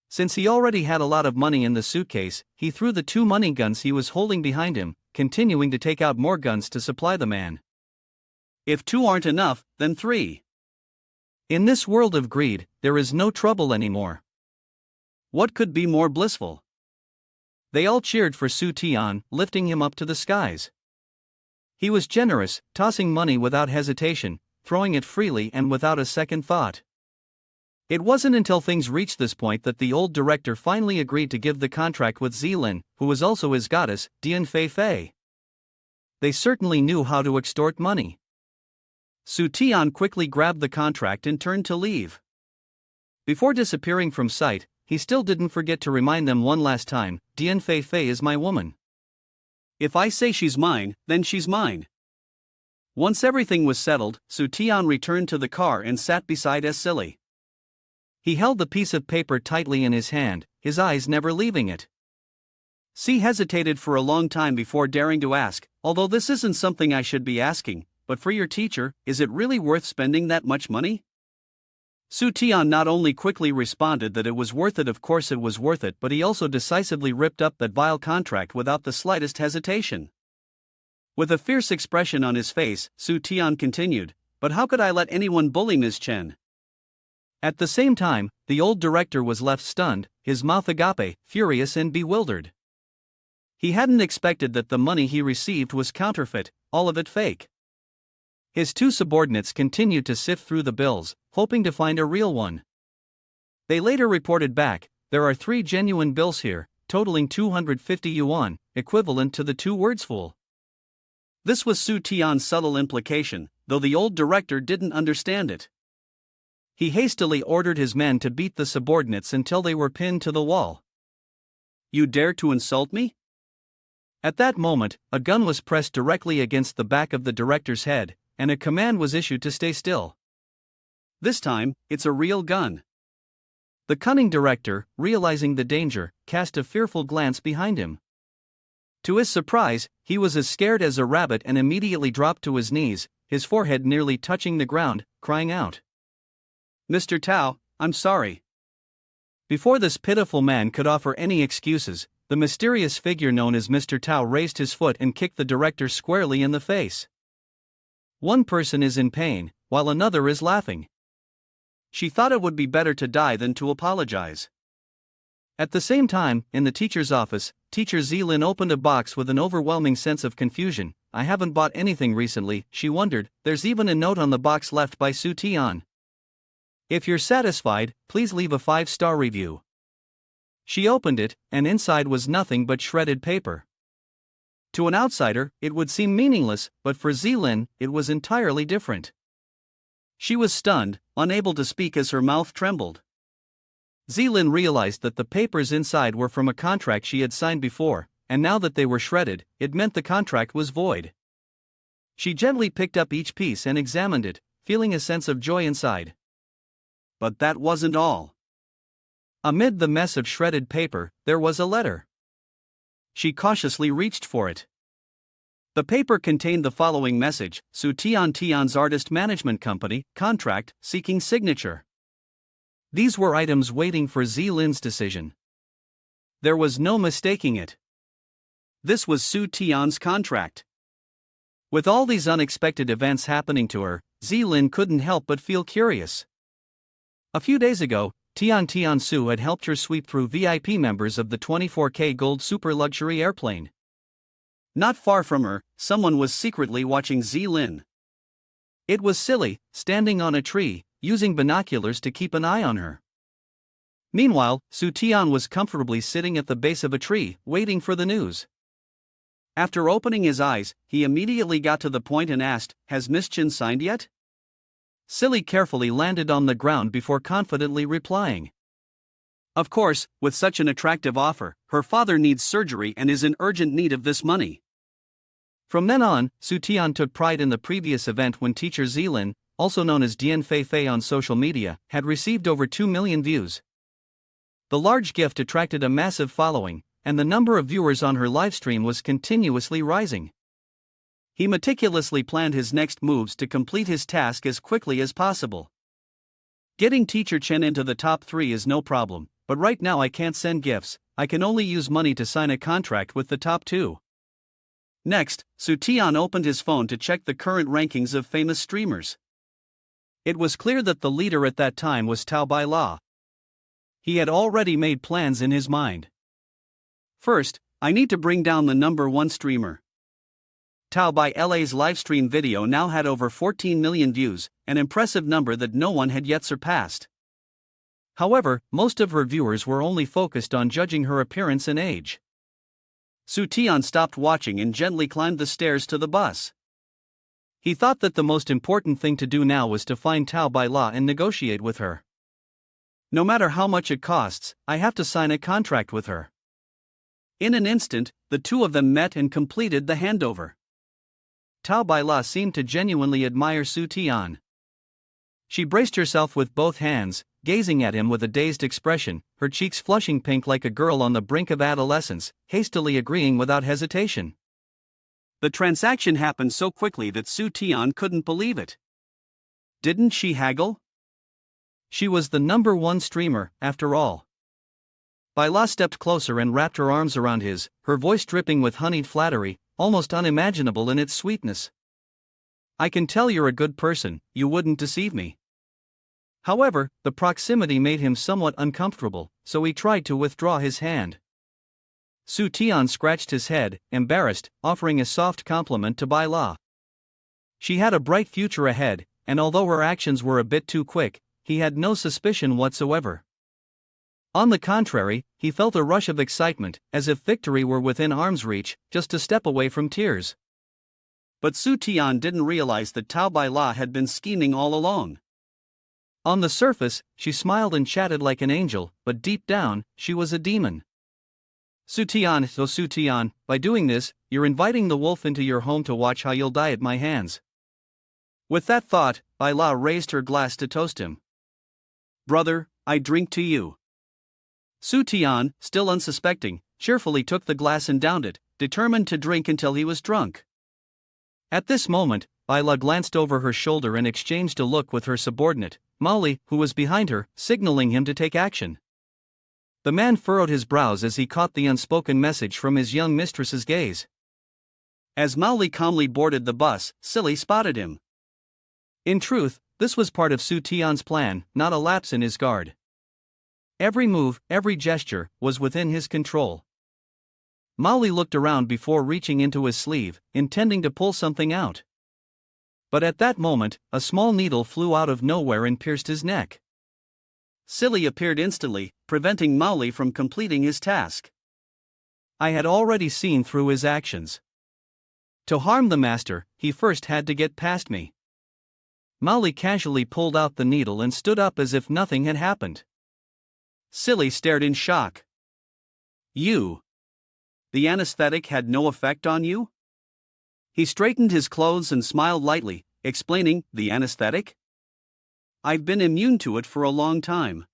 Since he already had a lot of money in the suitcase, he threw the 2 money guns he was holding behind him, continuing to take out more guns to supply the man. If 2 aren't enough, then 3. In this world of greed, there is no trouble anymore. What could be more blissful? They all cheered for Su Tian, lifting him up to the skies. He was generous, tossing money without hesitation, throwing it freely and without a second thought. It wasn't until things reached this point that the old director finally agreed to give the contract with Zilin, who was also his goddess, Dian Fei Fei. They certainly knew how to extort money. Su Tian quickly grabbed the contract and turned to leave. Before disappearing from sight, he still didn't forget to remind them one last time, "Dian Fei Fei is my woman. If I say she's mine, then she's mine." Once everything was settled, Su Tian returned to the car and sat beside Silly. He held the piece of paper tightly in his hand, his eyes never leaving it. C hesitated for a long time before daring to ask, "Although this isn't something I should be asking, but for your teacher, is it really worth spending that much money?" Su Tian not only quickly responded that it was worth it, of course it was worth it, but he also decisively ripped up that vile contract without the slightest hesitation. With a fierce expression on his face, Su Tian continued, "But how could I let anyone bully Ms. Chen?" At the same time, the old director was left stunned, his mouth agape, furious and bewildered. He hadn't expected that the money he received was counterfeit, all of it fake. His 2 subordinates continued to sift through the bills, hoping to find a real one. They later reported back, "There are 3 genuine bills here, totaling 250 yuan, equivalent to the 2 words fool." This was Su Tian's subtle implication, though the old director didn't understand it. He hastily ordered his men to beat the subordinates until they were pinned to the wall. "You dare to insult me?" At that moment, a gun was pressed directly against the back of the director's head, and a command was issued to stay still. This time, it's a real gun. The cunning director, realizing the danger, cast a fearful glance behind him. To his surprise, he was as scared as a rabbit and immediately dropped to his knees, his forehead nearly touching the ground, crying out, "Mr. Tao, I'm sorry." Before this pitiful man could offer any excuses, the mysterious figure known as Mr. Tao raised his foot and kicked the director squarely in the face. One person is in pain, while another is laughing. She thought it would be better to die than to apologize. At the same time, in the teacher's office, teacher Zilin opened a box with an overwhelming sense of confusion. I haven't bought anything recently, she wondered. There's even a note on the box left by Su Tian. If you're satisfied, please leave a 5-star review. She opened it, and inside was nothing but shredded paper. To an outsider, it would seem meaningless, but for Zilin, it was entirely different. She was stunned, unable to speak as her mouth trembled. Zilin realized that the papers inside were from a contract she had signed before, and now that they were shredded, it meant the contract was void. She gently picked up each piece and examined it, feeling a sense of joy inside. But that wasn't all. Amid the mess of shredded paper, there was a letter. She cautiously reached for it. The paper contained the following message: Su Tian's artist management company, contract, seeking signature. These were items waiting for Zilin's decision. There was no mistaking it. This was Su Tian's contract. With all these unexpected events happening to her, Zilin couldn't help but feel curious. A few days ago, Tian Su had helped her sweep through VIP members of the 24K gold super luxury airplane. Not far from her, someone was secretly watching Zilin. It was Silly, standing on a tree, using binoculars to keep an eye on her. Meanwhile, Su Tian was comfortably sitting at the base of a tree, waiting for the news. After opening his eyes, he immediately got to the point and asked, "Has Miss Chen signed yet?" Silly carefully landed on the ground before confidently replying. Of course, with such an attractive offer, her father needs surgery and is in urgent need of this money. From then on, Su Tian took pride in the previous event when teacher Zilin, also known as Dian Fei on social media, had received over 2 million views. The large gift attracted a massive following, and the number of viewers on her livestream was continuously rising. He meticulously planned his next moves to complete his task as quickly as possible. Getting teacher Chen into the top 3 is no problem, but right now I can't send gifts, I can only use money to sign a contract with the top 2. Next, Su Tian opened his phone to check the current rankings of famous streamers. It was clear that the leader at that time was Tao Baila. He had already made plans in his mind. First, I need to bring down the number 1 streamer. Tao Baila's livestream video now had over 14 million views, an impressive number that no one had yet surpassed. However, most of her viewers were only focused on judging her appearance and age. Su Tian stopped watching and gently climbed the stairs to the bus. He thought that the most important thing to do now was to find Tao Baila and negotiate with her. No matter how much it costs, I have to sign a contract with her. In an instant, the two of them met and completed the handover. Tao Baila seemed to genuinely admire Su Tian. She braced herself with both hands, gazing at him with a dazed expression, her cheeks flushing pink like a girl on the brink of adolescence, hastily agreeing without hesitation. The transaction happened so quickly that Su Tian couldn't believe it. Didn't she haggle? She was the number 1 streamer, after all. Baila stepped closer and wrapped her arms around his, her voice dripping with honeyed flattery, almost unimaginable in its sweetness. I can tell you're a good person, you wouldn't deceive me. However, the proximity made him somewhat uncomfortable, so he tried to withdraw his hand. Su Tian scratched his head, embarrassed, offering a soft compliment to Baila. She had a bright future ahead, and although her actions were a bit too quick, he had no suspicion whatsoever. On the contrary, he felt a rush of excitement, as if victory were within arm's reach, just a step away from tears. But Su Tian didn't realize that Tao Baila had been scheming all along. On the surface, she smiled and chatted like an angel, but deep down, she was a demon. Su Tian, by doing this, you're inviting the wolf into your home to watch how you'll die at my hands. With that thought, Baila raised her glass to toast him. Brother, I drink to you. Su Tian, still unsuspecting, cheerfully took the glass and downed it, determined to drink until he was drunk. At this moment, Baila glanced over her shoulder and exchanged a look with her subordinate, Molly, who was behind her, signaling him to take action. The man furrowed his brows as he caught the unspoken message from his young mistress's gaze. As Molly calmly boarded the bus, Silly spotted him. In truth, this was part of Su Tian's plan, not a lapse in his guard. Every move, every gesture, was within his control. Mao Li looked around before reaching into his sleeve, intending to pull something out. But at that moment, a small needle flew out of nowhere and pierced his neck. Silly appeared instantly, preventing Mao Li from completing his task. I had already seen through his actions. To harm the master, he first had to get past me. Mao Li casually pulled out the needle and stood up as if nothing had happened. Silly stared in shock. You. The anesthetic had no effect on you? He straightened his clothes and smiled lightly, explaining, the anesthetic? I've been immune to it for a long time.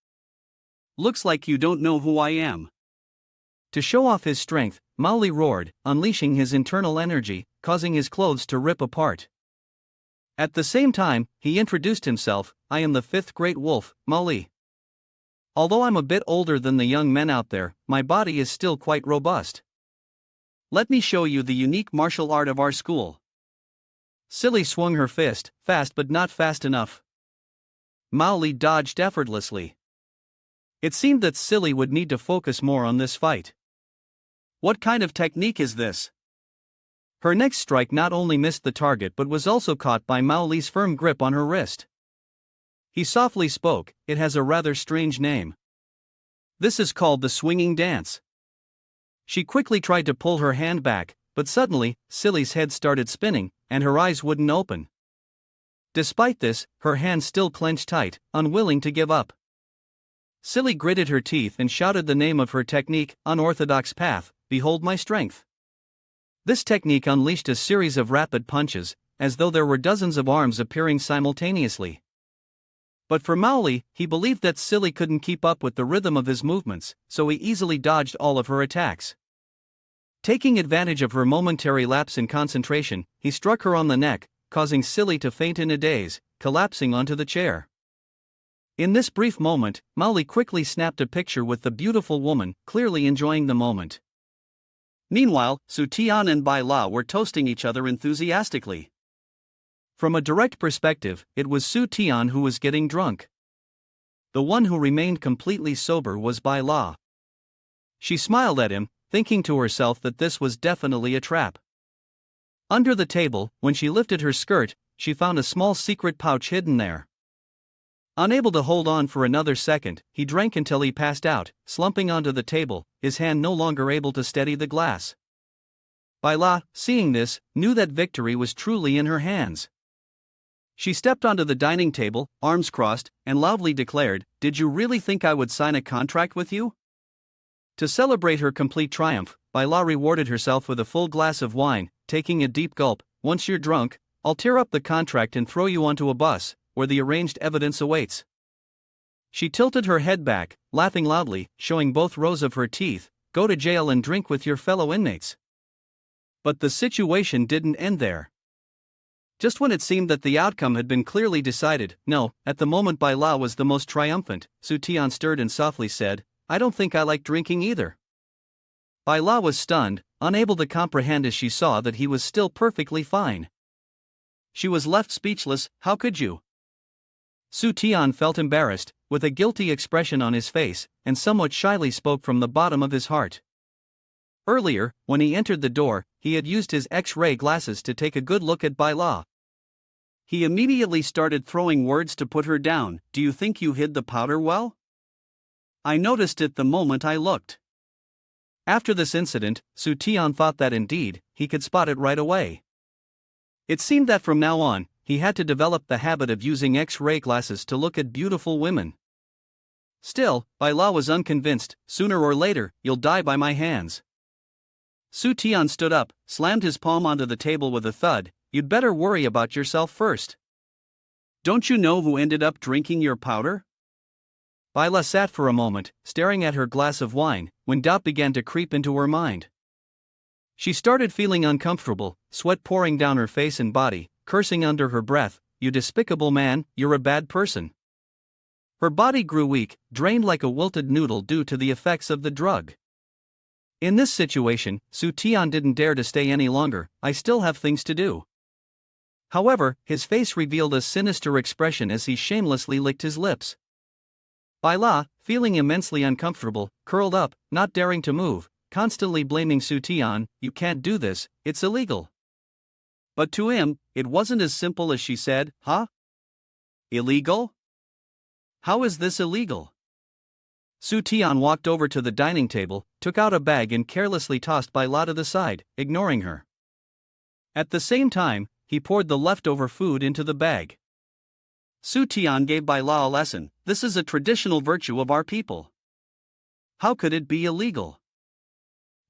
Looks like you don't know who I am. To show off his strength, Mao Li roared, unleashing his internal energy, causing his clothes to rip apart. At the same time, he introduced himself, I am the fifth great wolf, Mao Li. Although I'm a bit older than the young men out there, my body is still quite robust. Let me show you the unique martial art of our school. Silly swung her fist, fast but not fast enough. Mao Li dodged effortlessly. It seemed that Silly would need to focus more on this fight. What kind of technique is this? Her next strike not only missed the target but was also caught by Mao Li's firm grip on her wrist. He softly spoke, it has a rather strange name. This is called the swinging dance. She quickly tried to pull her hand back, but suddenly, Silly's head started spinning, and her eyes wouldn't open. Despite this, her hand still clenched tight, unwilling to give up. Silly gritted her teeth and shouted the name of her technique, unorthodox path, behold my strength. This technique unleashed a series of rapid punches, as though there were dozens of arms appearing simultaneously. But for Mao Li, he believed that Silly couldn't keep up with the rhythm of his movements, so he easily dodged all of her attacks. Taking advantage of her momentary lapse in concentration, he struck her on the neck, causing Silly to faint in a daze, collapsing onto the chair. In this brief moment, Mao Li quickly snapped a picture with the beautiful woman, clearly enjoying the moment. Meanwhile, Su Tian and Bai La were toasting each other enthusiastically. From a direct perspective, it was Su Tian who was getting drunk. The one who remained completely sober was Bai La. She smiled at him, thinking to herself that this was definitely a trap. Under the table, when she lifted her skirt, she found a small secret pouch hidden there. Unable to hold on for another second, he drank until he passed out, slumping onto the table, his hand no longer able to steady the glass. Bai La, seeing this, knew that victory was truly in her hands. She stepped onto the dining table, arms crossed, and loudly declared, "Did you really think I would sign a contract with you?" To celebrate her complete triumph, Bai La rewarded herself with a full glass of wine, taking a deep gulp. "Once you're drunk, I'll tear up the contract and throw you onto a bus, where the arranged evidence awaits." She tilted her head back, laughing loudly, showing both rows of her teeth, "Go to jail and drink with your fellow inmates." But the situation didn't end there. Just when it seemed that the outcome had been clearly decided, no, at the moment Bai La was the most triumphant, Su Tian stirred and softly said, "I don't think I like drinking either." Bai La was stunned, unable to comprehend as she saw that he was still perfectly fine. She was left speechless. "How could you?" Su Tian felt embarrassed, with a guilty expression on his face, and somewhat shyly spoke from the bottom of his heart. Earlier, when he entered the door, he had used his X-ray glasses to take a good look at Bai La. He immediately started throwing words to put her down. "Do you think you hid the powder well? I noticed it the moment I looked." After this incident, Su Tian thought that indeed, he could spot it right away. It seemed that from now on, he had to develop the habit of using X-ray glasses to look at beautiful women. Still, Bai La was unconvinced. "Sooner or later, you'll die by my hands." Su Tian stood up, slammed his palm onto the table with a thud. "You'd better worry about yourself first. Don't you know who ended up drinking your powder?" Bai La sat for a moment, staring at her glass of wine, when doubt began to creep into her mind. She started feeling uncomfortable, sweat pouring down her face and body, cursing under her breath, "You despicable man, you're a bad person." Her body grew weak, drained like a wilted noodle due to the effects of the drug. In this situation, Su Tian didn't dare to stay any longer. "I still have things to do." However, his face revealed a sinister expression as he shamelessly licked his lips. Bai La, feeling immensely uncomfortable, curled up, not daring to move, constantly blaming Su Tian. "You can't do this, it's illegal." But to him, it wasn't as simple as she said. "Huh? Illegal? How is this illegal?" Su Tian walked over to the dining table, took out a bag and carelessly tossed Bai La to the side, ignoring her. At the same time, he poured the leftover food into the bag. Su Tian gave Bai La a lesson. "This is a traditional virtue of our people. How could it be illegal?"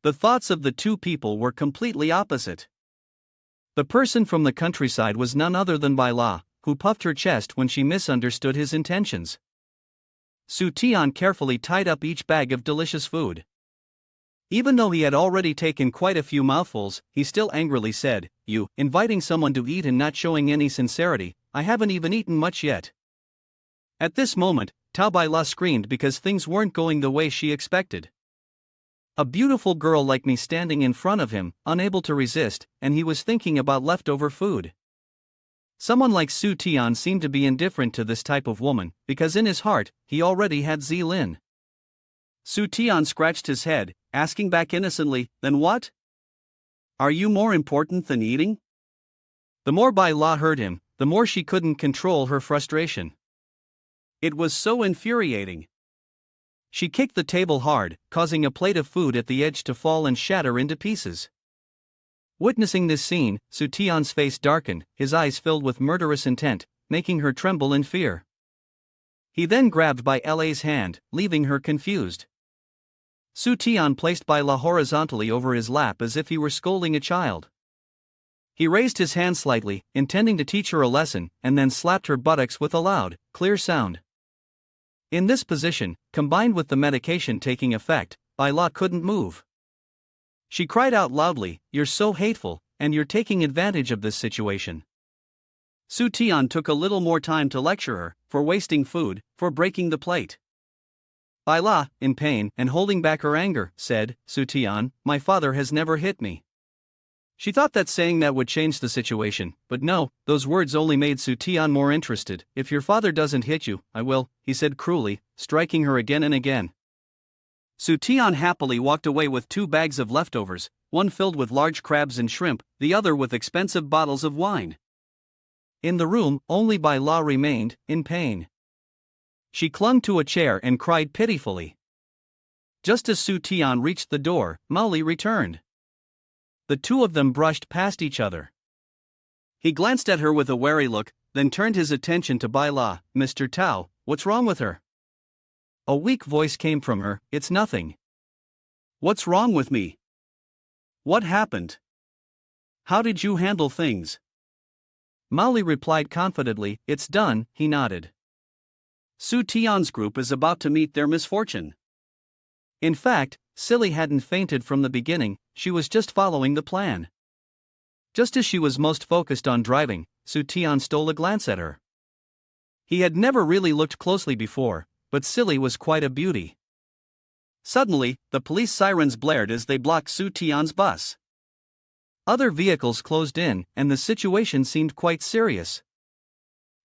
The thoughts of the two people were completely opposite. The person from the countryside was none other than Bai La, who puffed her chest when she misunderstood his intentions. Su Tian carefully tied up each bag of delicious food. Even though he had already taken quite a few mouthfuls, he still angrily said, "You, inviting someone to eat and not showing any sincerity, I haven't even eaten much yet." At this moment, Bai La screamed because things weren't going the way she expected. A beautiful girl like me standing in front of him, unable to resist, and he was thinking about leftover food. Someone like Su Tian seemed to be indifferent to this type of woman, because in his heart, he already had Zilin. Su Tian scratched his head, asking back innocently, "Then what? Are you more important than eating?" The more Bai La heard him, the more she couldn't control her frustration. It was so infuriating. She kicked the table hard, causing a plate of food at the edge to fall and shatter into pieces. Witnessing this scene, Su Tian's face darkened, his eyes filled with murderous intent, making her tremble in fear. He then grabbed Bai La's hand, leaving her confused. Su Tian placed Bai La horizontally over his lap as if he were scolding a child. He raised his hand slightly, intending to teach her a lesson, and then slapped her buttocks with a loud, clear sound. In this position, combined with the medication taking effect, Bai La couldn't move. She cried out loudly, "You're so hateful, and you're taking advantage of this situation." Su Tian took a little more time to lecture her, for wasting food, for breaking the plate. Bai La, in pain and holding back her anger, said, "Su Tian, my father has never hit me." She thought that saying that would change the situation, but no, those words only made Su Tian more interested. "If your father doesn't hit you, I will," he said cruelly, striking her again and again. Su Tian happily walked away with 2 bags of leftovers, one filled with large crabs and shrimp, the other with expensive bottles of wine. In the room, only Bai La remained, in pain. She clung to a chair and cried pitifully. Just as Su Tian reached the door, Maoli returned. The two of them brushed past each other. He glanced at her with a wary look, then turned his attention to Bai La. "Mr. Tao, what's wrong with her?" A weak voice came from her, "It's nothing." "What's wrong with me? What happened? How did you handle things?" Maoli replied confidently, "It's done." He nodded. Su Tian's group is about to meet their misfortune. In fact, Silly hadn't fainted from the beginning, she was just following the plan. Just as she was most focused on driving, Su Tian stole a glance at her. He had never really looked closely before, but Silly was quite a beauty. Suddenly, the police sirens blared as they blocked Su Tian's bus. Other vehicles closed in, and the situation seemed quite serious.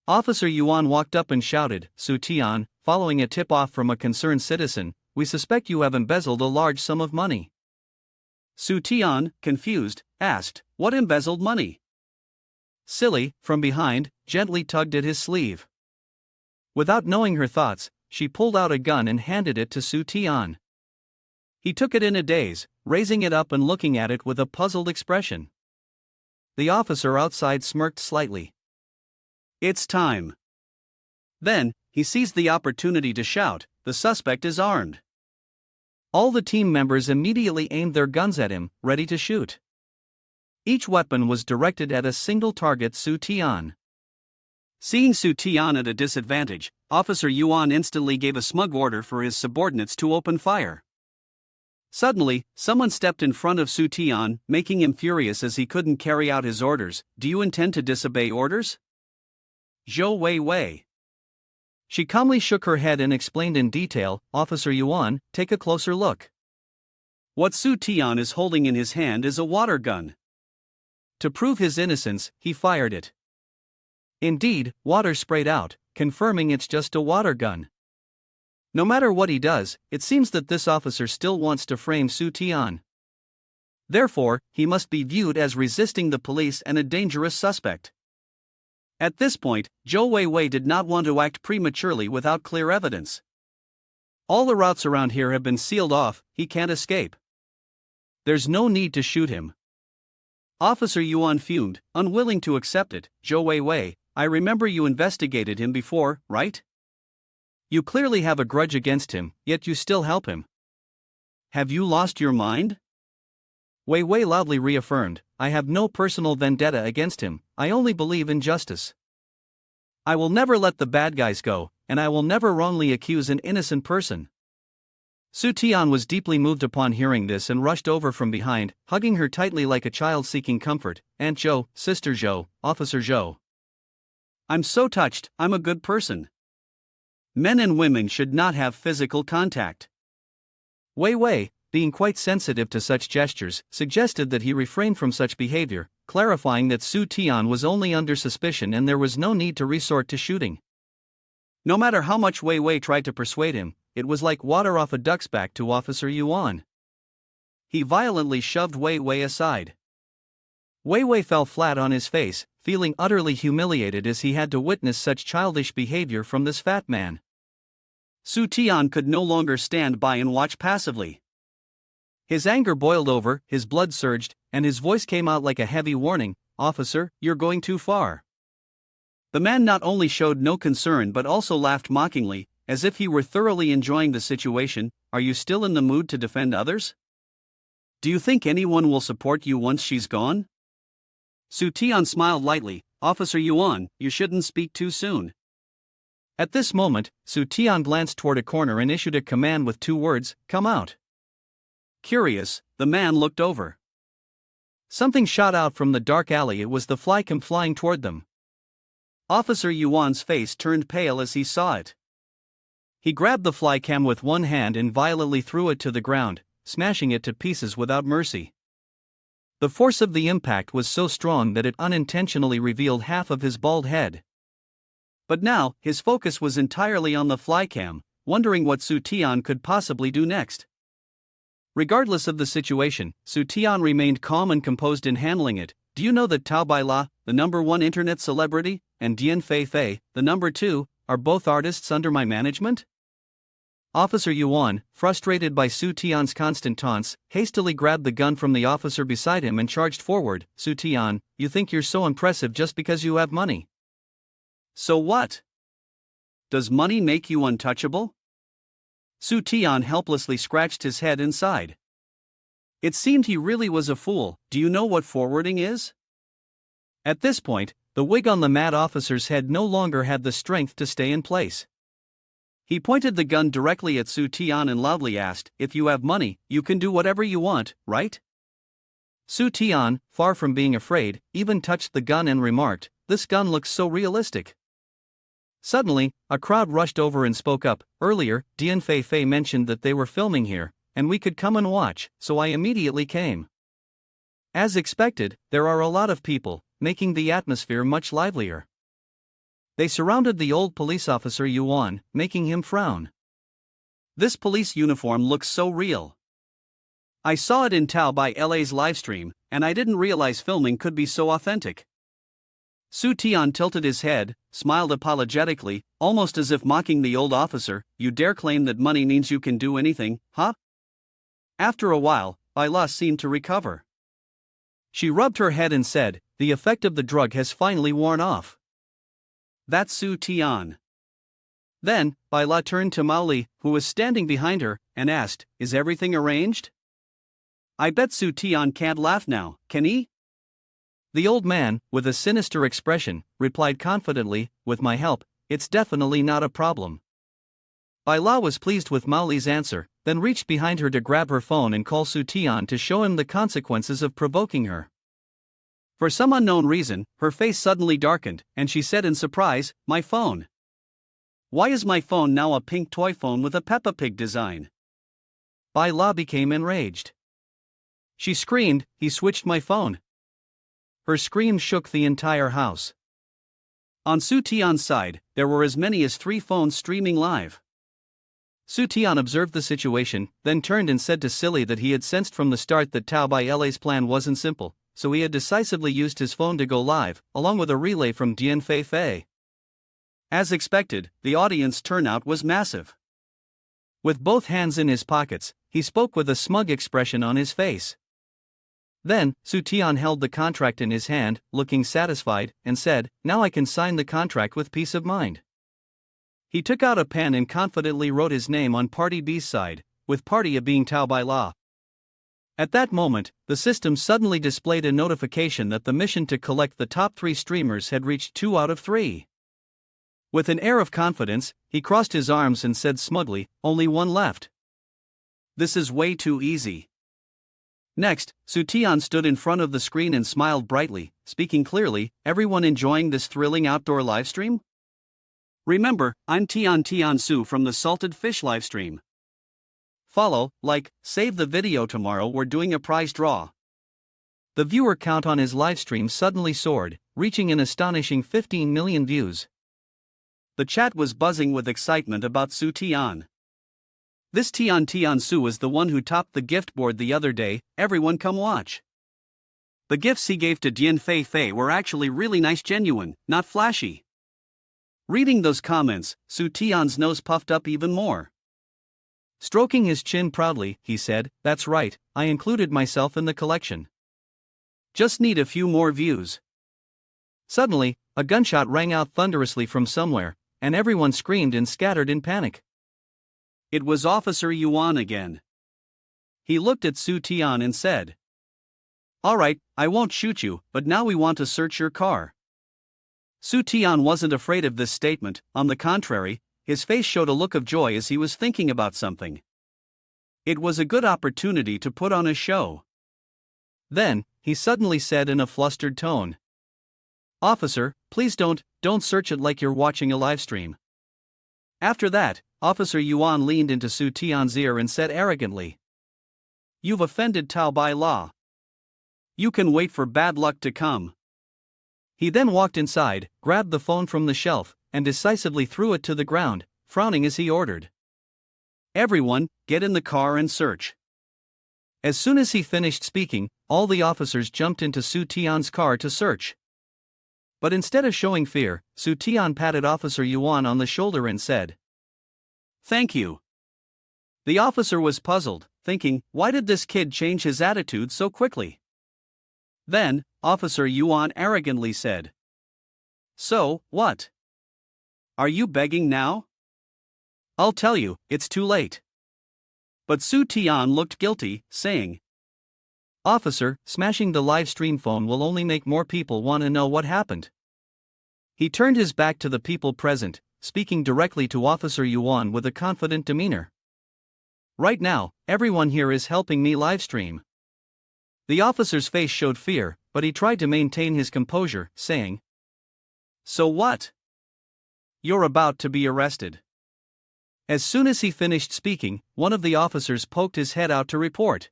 Officer Yuan walked up and shouted, "Su Tian, following a tip-off from a concerned citizen, we suspect you have embezzled a large sum of money." Su Tian, confused, asked, "What embezzled money?" Silly, from behind, gently tugged at his sleeve. Without knowing her thoughts, she pulled out a gun and handed it to Su Tian. He took it in a daze, raising it up and looking at it with a puzzled expression. The officer outside smirked slightly. "It's time." Then, he seized the opportunity to shout, "The suspect is armed." All the team members immediately aimed their guns at him, ready to shoot. Each weapon was directed at a single target: Su Tian. Seeing Su Tian at a disadvantage, Officer Yuan instantly gave a smug order for his subordinates to open fire. Suddenly, someone stepped in front of Su Tian, making him furious as he couldn't carry out his orders. "Do you intend to disobey orders?" "Zhou Wei Wei." She calmly shook her head and explained in detail, "Officer Yuan, take a closer look. What Su Tian is holding in his hand is a water gun." To prove his innocence, he fired it. Indeed, water sprayed out, confirming it's just a water gun. No matter what he does, it seems that this officer still wants to frame Su Tian. Therefore, he must be viewed as resisting the police and a dangerous suspect. At this point, Zhou Weiwei did not want to act prematurely without clear evidence. All the routes around here have been sealed off, he can't escape. There's no need to shoot him. Officer Yuan fumed, unwilling to accept it. Zhou Weiwei, I remember you investigated him before, right? You clearly have a grudge against him, yet you still help him. Have you lost your mind? Weiwei loudly reaffirmed, I have no personal vendetta against him, I only believe in justice. I will never let the bad guys go, and I will never wrongly accuse an innocent person. Su Tian was deeply moved upon hearing this and rushed over from behind, hugging her tightly like a child seeking comfort. Aunt Zhou, Sister Zhou, Officer Zhou. I'm so touched, I'm a good person. Men and women should not have physical contact. Weiwei, being quite sensitive to such gestures, suggested that he refrain from such behavior, clarifying that Su Tian was only under suspicion and there was no need to resort to shooting. No matter how much Weiwei tried to persuade him, it was like water off a duck's back to Officer Yuan. He violently shoved Weiwei aside. Weiwei fell flat on his face, feeling utterly humiliated as he had to witness such childish behavior from this fat man. Su Tian could no longer stand by and watch passively. His anger boiled over, his blood surged, and his voice came out like a heavy warning, Officer, you're going too far. The man not only showed no concern but also laughed mockingly, as if he were thoroughly enjoying the situation. Are you still in the mood to defend others? Do you think anyone will support you once she's gone? Su Tian smiled lightly, Officer Yuan, you shouldn't speak too soon. At this moment, Su Tian glanced toward a corner and issued a command with 2 words, come out. Curious, the man looked over. Something shot out from the dark alley. It was the flycam flying toward them. Officer Yuan's face turned pale as he saw it. He grabbed the flycam with one hand and violently threw it to the ground, smashing it to pieces without mercy. The force of the impact was so strong that it unintentionally revealed half of his bald head. But now, his focus was entirely on the flycam, wondering what Su Tian could possibly do next. Regardless of the situation, Su Tian remained calm and composed in handling it. Do you know that Tao Baila, the #1 internet celebrity, and Dian Fei, the #2, are both artists under my management? Officer Yuan, frustrated by Su Tian's constant taunts, hastily grabbed the gun from the officer beside him and charged forward. Su Tian, you think you're so impressive just because you have money. So what? Does money make you untouchable? Su Tian helplessly scratched his head and sighed. It seemed he really was a fool. Do you know what forwarding is? At this point, the wig on the mad officer's head no longer had the strength to stay in place. He pointed the gun directly at Su Tian and loudly asked, if you have money, you can do whatever you want, right? Su Tian, far from being afraid, even touched the gun and remarked, this gun looks so realistic. Suddenly, a crowd rushed over and spoke up. Earlier, Dian Fei mentioned that they were filming here, and we could come and watch, so I immediately came. As expected, there are a lot of people, making the atmosphere much livelier. They surrounded the old police officer Yuan, making him frown. This police uniform looks so real. I saw it in Tao by LA's livestream, and I didn't realize filming could be so authentic. Su Tian tilted his head, smiled apologetically, almost as if mocking the old officer. You dare claim that money means you can do anything, huh? After a while, Baila seemed to recover. She rubbed her head and said, the effect of the drug has finally worn off. That's Su Tian. Then, Baila turned to Maoli, who was standing behind her, and asked, is everything arranged? I bet Su Tian can't laugh now, can he? The old man, with a sinister expression, replied confidently, with my help, it's definitely not a problem. Baila was pleased with Maoli's answer, then reached behind her to grab her phone and call Su Tian to show him the consequences of provoking her. For some unknown reason, her face suddenly darkened, and she said in surprise, my phone. Why is my phone now a pink toy phone with a Peppa Pig design? Baila became enraged. She screamed, he switched my phone. Her scream shook the entire house. On Su Tian's side, there were as many as 3 phones streaming live. Su Tian observed the situation, then turned and said to Silly that he had sensed from the start that Tao Bai La's plan wasn't simple, so he had decisively used his phone to go live, along with a relay from Dian Fei Fei. As expected, the audience turnout was massive. With both hands in his pockets, he spoke with a smug expression on his face. Then, Su Tian held the contract in his hand, looking satisfied, and said, "Now I can sign the contract with peace of mind." He took out a pen and confidently wrote his name on Party B's side, with Party A being Tao Bai La. At that moment, the system suddenly displayed a notification that the mission to collect the top 3 streamers had reached 2 out of 3. With an air of confidence, he crossed his arms and said smugly, "Only 1 left. This is way too easy." Next, Su Tian stood in front of the screen and smiled brightly, speaking clearly, "Everyone enjoying this thrilling outdoor livestream? Remember, I'm Tian Su from the Salted Fish livestream. Follow, like, save the video tomorrow, we're doing a prize draw." The viewer count on his livestream suddenly soared, reaching an astonishing 15 million views. The chat was buzzing with excitement about Su Tian. This Tian Su was the one who topped the gift board the other day, everyone come watch. The gifts he gave to Dian Fei Fei were actually really nice, genuine, not flashy. Reading those comments, Su Tian's nose puffed up even more. Stroking his chin proudly, he said, "That's right, I included myself in the collection. Just need a few more views." Suddenly, a gunshot rang out thunderously from somewhere, and everyone screamed and scattered in panic. It was Officer Yuan again. He looked at Su Tian and said, "All right, I won't shoot you, but now we want to search your car." Su Tian wasn't afraid of this statement, on the contrary, his face showed a look of joy as he was thinking about something. It was a good opportunity to put on a show. Then, he suddenly said in a flustered tone, "Officer, please don't search it like you're watching a livestream." After that, Officer Yuan leaned into Su Tian's ear and said arrogantly, "You've offended Tao Bai La. You can wait for bad luck to come." He then walked inside, grabbed the phone from the shelf, and decisively threw it to the ground, frowning as he ordered, "Everyone, get in the car and search." As soon as he finished speaking, all the officers jumped into Su Tian's car to search. But instead of showing fear, Su Tian patted Officer Yuan on the shoulder and said, "Thank you." The officer was puzzled, thinking, why did this kid change his attitude so quickly? Then, Officer Yuan arrogantly said, "So, what? Are you begging now?" "I'll tell you, it's too late." But Su Tian looked guilty, saying, "Officer, smashing the live stream phone will only make more people want to know what happened." He turned his back to the people present, speaking directly to Officer Yuan with a confident demeanor. "Right now, everyone here is helping me livestream." The officer's face showed fear, but he tried to maintain his composure, saying, "So what? You're about to be arrested." As soon as he finished speaking, one of the officers poked his head out to report,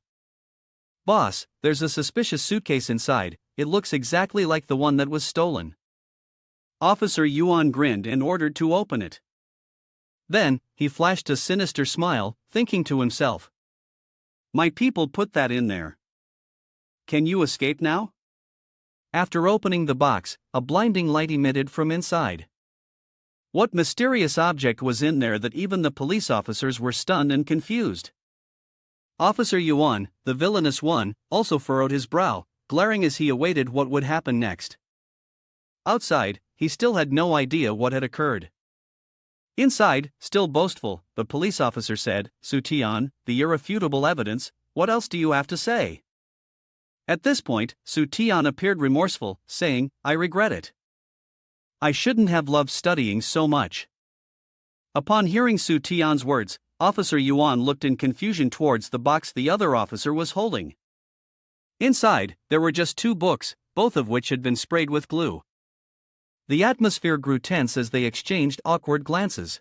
"Boss, there's a suspicious suitcase inside, it looks exactly like the one that was stolen." Officer Yuan grinned and ordered to open it. Then, he flashed a sinister smile, thinking to himself, "My people put that in there. Can you escape now?" After opening the box, a blinding light emitted from inside. What mysterious object was in there that even the police officers were stunned and confused? Officer Yuan, the villainous one, also furrowed his brow, glaring as he awaited what would happen next. Outside, he still had no idea what had occurred. Inside, still boastful, the police officer said, "Su Tian, the irrefutable evidence, what else do you have to say?" At this point, Su Tian appeared remorseful, saying, "I regret it. I shouldn't have loved studying so much." Upon hearing Su Tian's words, Officer Yuan looked in confusion towards the box the other officer was holding. Inside, there were just 2 books, both of which had been sprayed with glue. The atmosphere grew tense as they exchanged awkward glances.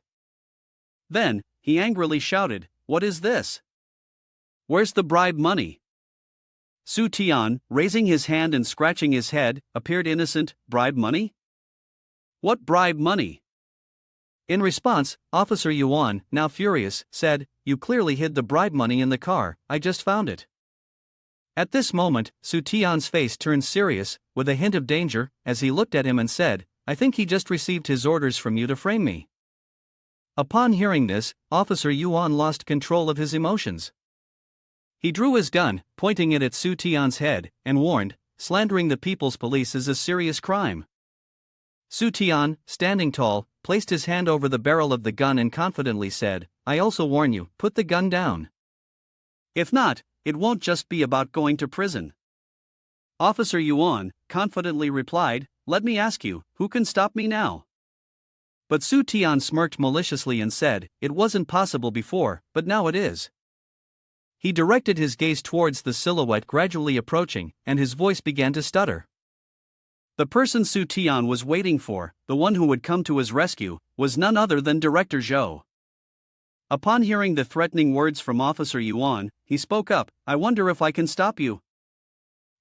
Then, he angrily shouted, "What is this? Where's the bribe money?" Su Tian, raising his hand and scratching his head, appeared innocent. "Bribe money? What bribe money? In response, Officer Yuan, now furious, said, "You clearly hid the bribe money in the car, I just found it." At this moment, Su Tian's face turned serious, with a hint of danger, as he looked at him and said, "I think he just received his orders from you to frame me." Upon hearing this, Officer Yuan lost control of his emotions. He drew his gun, pointing it at Su Tian's head, and warned, "Slandering the People's Police is a serious crime." Su Tian, standing tall, placed his hand over the barrel of the gun and confidently said, "I also warn you, put the gun down. If not, it won't just be about going to prison." Officer Yuan confidently replied, "Let me ask you, who can stop me now?" But Su Tian smirked maliciously and said, "It wasn't possible before, but now it is." He directed his gaze towards the silhouette gradually approaching, and his voice began to stutter. The person Su Tian was waiting for, the one who would come to his rescue, was none other than Director Zhou. Upon hearing the threatening words from Officer Yuan, he spoke up, "I wonder if I can stop you."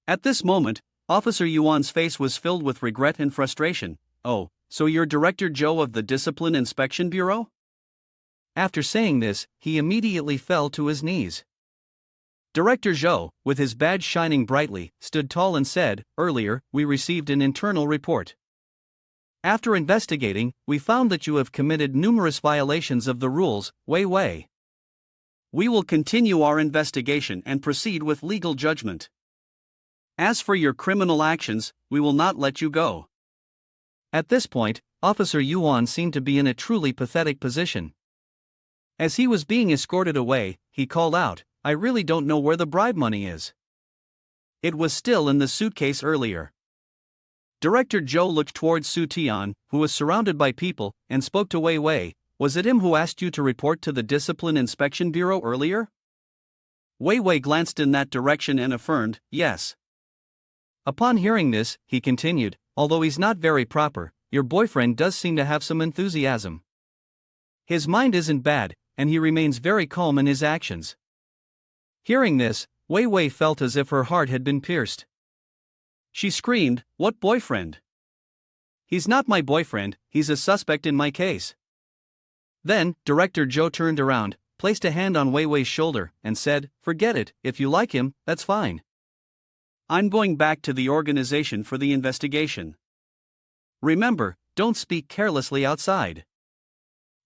At this moment, Officer Yuan's face was filled with regret and frustration. "Oh, so you're Director Zhou of the Discipline Inspection Bureau?" After saying this, he immediately fell to his knees. Director Zhou, with his badge shining brightly, stood tall and said, "Earlier, we received an internal report. After investigating, we found that you have committed numerous violations of the rules, Wei Wei. We will continue our investigation and proceed with legal judgment. As for your criminal actions, we will not let you go." At this point, Officer Yuan seemed to be in a truly pathetic position. As he was being escorted away, he called out, "I really don't know where the bribe money is. It was still in the suitcase earlier." Director Zhou looked towards Su Tian, who was surrounded by people, and spoke to Wei Wei, "Was it him who asked you to report to the Discipline Inspection Bureau earlier?" Wei Wei glanced in that direction and affirmed, "Yes." Upon hearing this, he continued, "Although he's not very proper, your boyfriend does seem to have some enthusiasm. His mind isn't bad, and he remains very calm in his actions." Hearing this, Wei Wei felt as if her heart had been pierced. She screamed, "What boyfriend? He's not my boyfriend, he's a suspect in my case." Then, Director Zhou turned around, placed a hand on Wei Wei's shoulder, and said, "Forget it, if you like him, that's fine. I'm going back to the organization for the investigation. Remember, don't speak carelessly outside."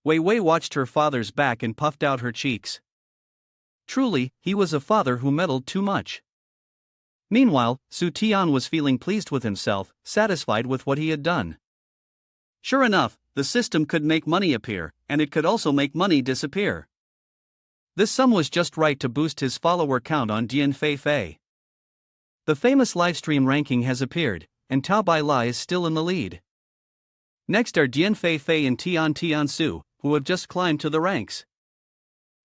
Wei Wei watched her father's back and puffed out her cheeks. Truly, he was a father who meddled too much. Meanwhile, Su Tian was feeling pleased with himself, satisfied with what he had done. Sure enough, the system could make money appear, and it could also make money disappear. This sum was just right to boost his follower count on Dian Fei Fei. The famous livestream ranking has appeared, and Tao Bai Lai is still in the lead. Next are Dian Fei Fei and Tian Su, who have just climbed to the ranks.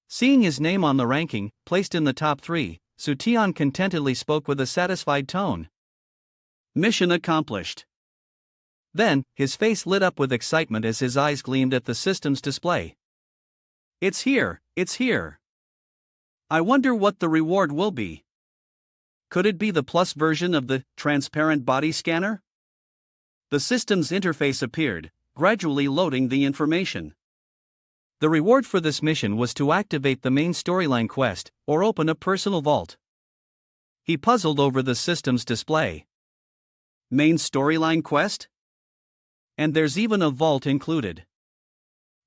Seeing his name on the ranking, placed in the top 3, Su Tian contentedly spoke with a satisfied tone. Mission accomplished. Then, his face lit up with excitement as his eyes gleamed at the system's display. It's here, it's here. I wonder what the reward will be. Could it be the plus version of the transparent body scanner? The system's interface appeared, gradually loading the information. The reward for this mission was to activate the main storyline quest, or open a personal vault. He puzzled over the system's display. Main storyline quest? And there's even a vault included.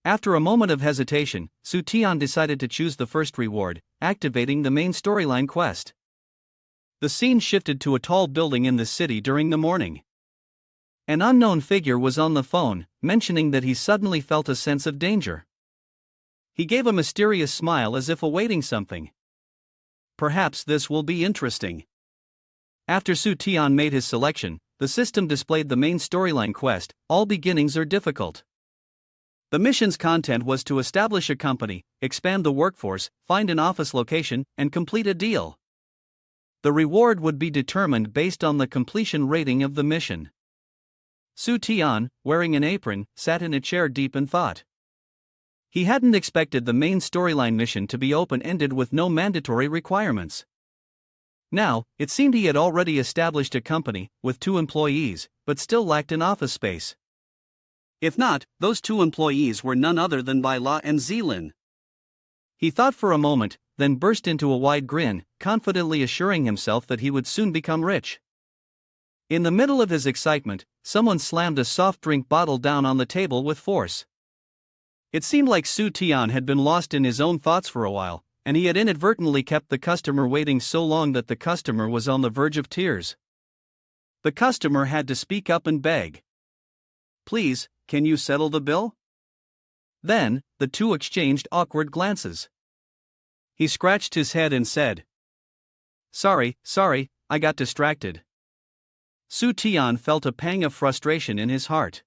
After a moment of hesitation, Su Tian decided to choose the first reward, activating the main storyline quest. The scene shifted to a tall building in the city during the morning. An unknown figure was on the phone, mentioning that he suddenly felt a sense of danger. He gave a mysterious smile as if awaiting something. Perhaps this will be interesting. After Su Tian made his selection, the system displayed the main storyline quest, All Beginnings Are Difficult. The mission's content was to establish a company, expand the workforce, find an office location, and complete a deal. The reward would be determined based on the completion rating of the mission. Su Tian, wearing an apron, sat in a chair deep in thought. He hadn't expected the main storyline mission to be open-ended with no mandatory requirements. Now, it seemed he had already established a company, with 2 employees, but still lacked an office space. If not, those two employees were none other than Bai La and Zilin. He thought for a moment, then burst into a wide grin, confidently assuring himself that he would soon become rich. In the middle of his excitement, someone slammed a soft drink bottle down on the table with force. It seemed like Su Tian had been lost in his own thoughts for a while, and he had inadvertently kept the customer waiting so long that the customer was on the verge of tears. The customer had to speak up and beg. "Please, can you settle the bill?" Then, the two exchanged awkward glances. He scratched his head and said, Sorry, I got distracted." Su Tian felt a pang of frustration in his heart.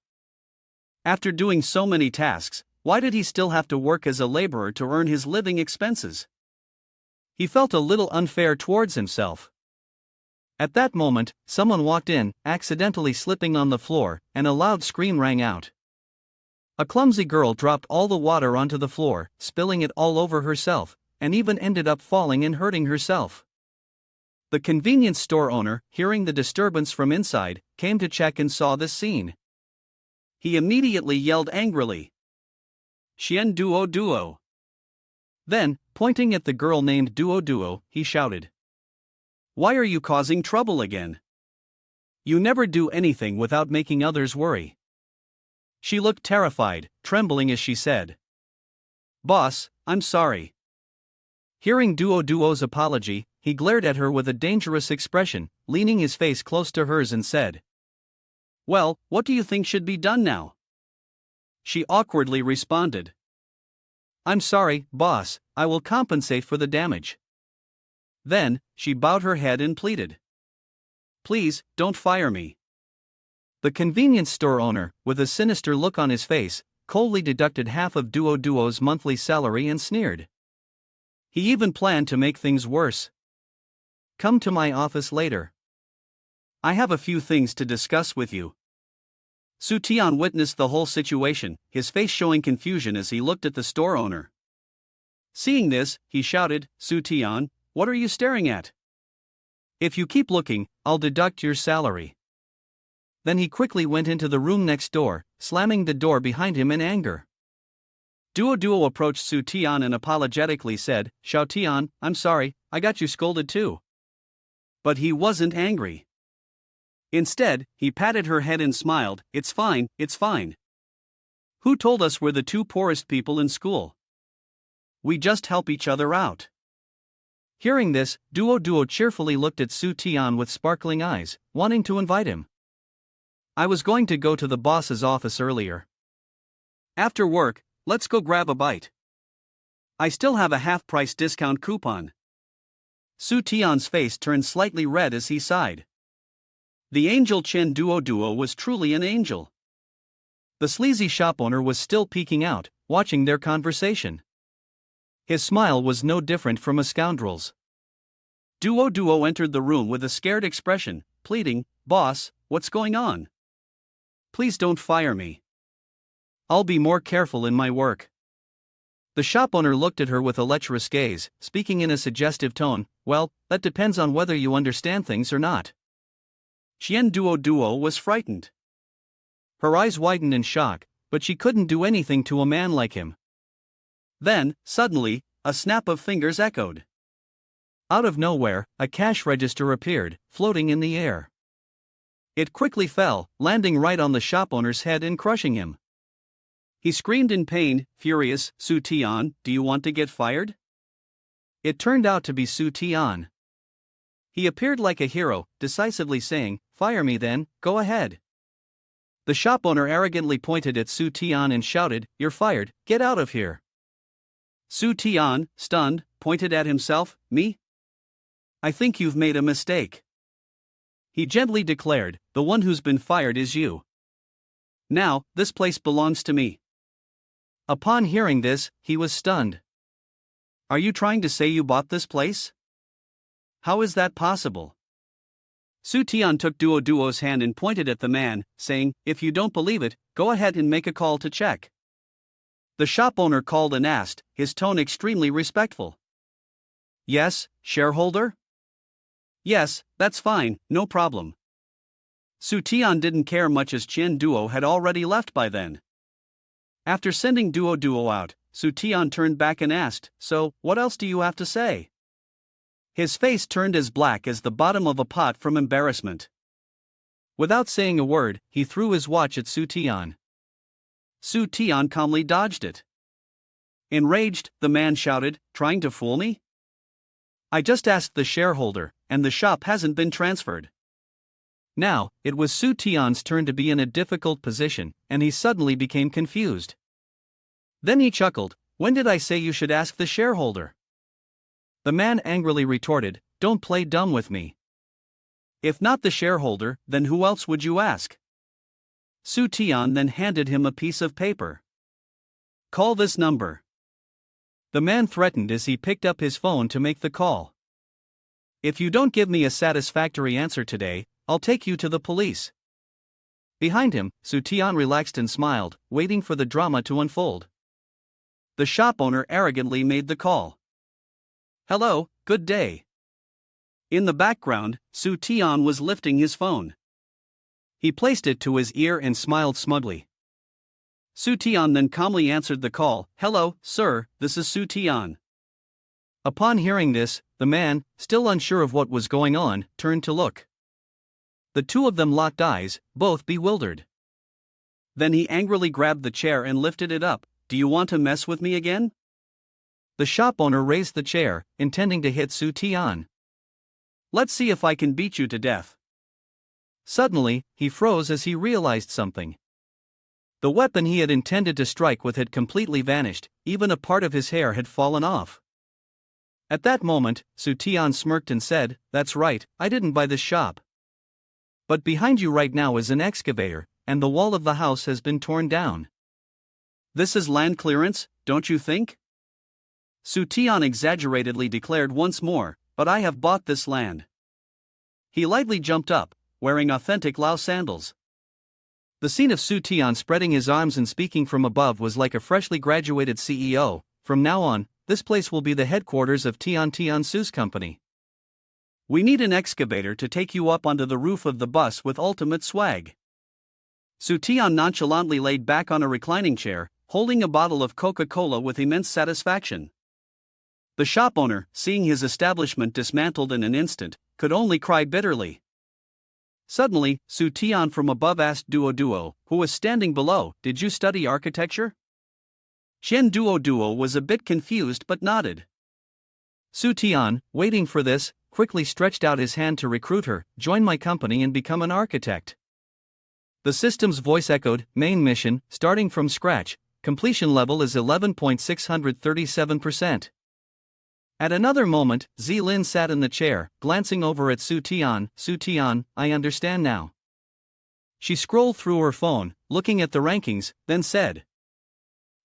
After doing so many tasks, why did he still have to work as a laborer to earn his living expenses? He felt a little unfair towards himself. At that moment, someone walked in, accidentally slipping on the floor, and a loud scream rang out. A clumsy girl dropped all the water onto the floor, spilling it all over herself, and even ended up falling and hurting herself. The convenience store owner, hearing the disturbance from inside, came to check and saw this scene. He immediately yelled angrily, "Xian Duo Duo!" Then, pointing at the girl named Duo Duo, he shouted, "Why are you causing trouble again? You never do anything without making others worry." She looked terrified, trembling as she said, "Boss, I'm sorry." Hearing Duo Duo's apology, he glared at her with a dangerous expression, leaning his face close to hers and said, "Well, what do you think should be done now?" She awkwardly responded, "I'm sorry, boss, I will compensate for the damage." Then, she bowed her head and pleaded, "Please, don't fire me." The convenience store owner, with a sinister look on his face, coldly deducted half of Duo Duo's monthly salary and sneered. He even planned to make things worse. "Come to my office later. I have a few things to discuss with you." Su Tian witnessed the whole situation, his face showing confusion as he looked at the store owner. Seeing this, he shouted, "Su Tian, what are you staring at? If you keep looking, I'll deduct your salary." Then he quickly went into the room next door, slamming the door behind him in anger. Duo Duo approached Su Tian and apologetically said, "Xiao Tian, I'm sorry, I got you scolded too." But he wasn't angry. Instead, he patted her head and smiled, it's fine. Who told us we're the two poorest people in school? We just help each other out." Hearing this, Duo Duo cheerfully looked at Su Tian with sparkling eyes, wanting to invite him. "I was going to go to the boss's office earlier. After work, let's go grab a bite. I still have a half-price discount coupon." Su Tian's face turned slightly red as he sighed. The angel Chen Duo Duo was truly an angel. The sleazy shop owner was still peeking out, watching their conversation. His smile was no different from a scoundrel's. Duo Duo entered the room with a scared expression, pleading, "Boss, what's going on? Please don't fire me. I'll be more careful in my work." The shop owner looked at her with a lecherous gaze, speaking in a suggestive tone, "Well, that depends on whether you understand things or not." Xian Duo Duo was frightened. Her eyes widened in shock, but she couldn't do anything to a man like him. Then, suddenly, a snap of fingers echoed. Out of nowhere, a cash register appeared, floating in the air. It quickly fell, landing right on the shop owner's head and crushing him. He screamed in pain, furious, "Su Tian, do you want to get fired?" It turned out to be Su Tian. He appeared like a hero, decisively saying, "Fire me then, go ahead." The shop owner arrogantly pointed at Su Tian and shouted, "You're fired, get out of here." Su Tian, stunned, pointed at himself, "Me? I think you've made a mistake." He gently declared, "The one who's been fired is you. Now, this place belongs to me." Upon hearing this, he was stunned. "Are you trying to say you bought this place? How is that possible?" Su Tian took Duo Duo's hand and pointed at the man, saying, "If you don't believe it, go ahead and make a call to check." The shop owner called and asked, his tone extremely respectful. "Yes, shareholder?" "Yes, that's fine, no problem." Su Tian didn't care much as Chen Duo had already left by then. After sending Duo out, Su Tian turned back and asked, "So, what else do you have to say?" His face turned as black as the bottom of a pot from embarrassment. Without saying a word, he threw his watch at Su Tian. Su Tian calmly dodged it. Enraged, the man shouted, "Trying to fool me? I just asked the shareholder, and the shop hasn't been transferred." Now, it was Su Tian's turn to be in a difficult position, and he suddenly became confused. Then he chuckled, "When did I say you should ask the shareholder?" The man angrily retorted, "Don't play dumb with me. If not the shareholder, then who else would you ask?" Su Tian then handed him a piece of paper. "Call this number." The man threatened as he picked up his phone to make the call. "If you don't give me a satisfactory answer today, I'll take you to the police." Behind him, Su Tian relaxed and smiled, waiting for the drama to unfold. The shop owner arrogantly made the call. "Hello, good day." In the background, Su Tian was lifting his phone. He placed it to his ear and smiled smugly. Su Tian then calmly answered the call, "Hello, sir, this is Su Tian." Upon hearing this, the man, still unsure of what was going on, turned to look. The two of them locked eyes, both bewildered. Then he angrily grabbed the chair and lifted it up. "Do you want to mess with me again?" The shop owner raised the chair, intending to hit Su Tian. "Let's see if I can beat you to death." Suddenly, he froze as he realized something. The weapon he had intended to strike with had completely vanished, even a part of his hair had fallen off. At that moment, Su Tian smirked and said, "That's right, I didn't buy this shop. But behind you right now is an excavator, and the wall of the house has been torn down. This is land clearance, don't you think?" Su Tian exaggeratedly declared once more, "But I have bought this land." He lightly jumped up, wearing authentic Lao sandals. The scene of Su Tian spreading his arms and speaking from above was like a freshly graduated CEO. "From now on, this place will be the headquarters of Tian Su's company. We need an excavator to take you up onto the roof of the bus with ultimate swag." Su Tian nonchalantly laid back on a reclining chair, holding a bottle of Coca-Cola with immense satisfaction. The shop owner, seeing his establishment dismantled in an instant, could only cry bitterly. Suddenly, Su Tian from above asked Duo, who was standing below, "Did you study architecture?" Chen Duo was a bit confused but nodded. Su Tian, waiting for this, quickly stretched out his hand to recruit her, "Join my company and become an architect." The system's voice echoed, "Main mission, starting from scratch, completion level is 11.637%. At another moment, Zilin sat in the chair, glancing over at Su Tian. "Su Tian, I understand now." She scrolled through her phone, looking at the rankings, then said,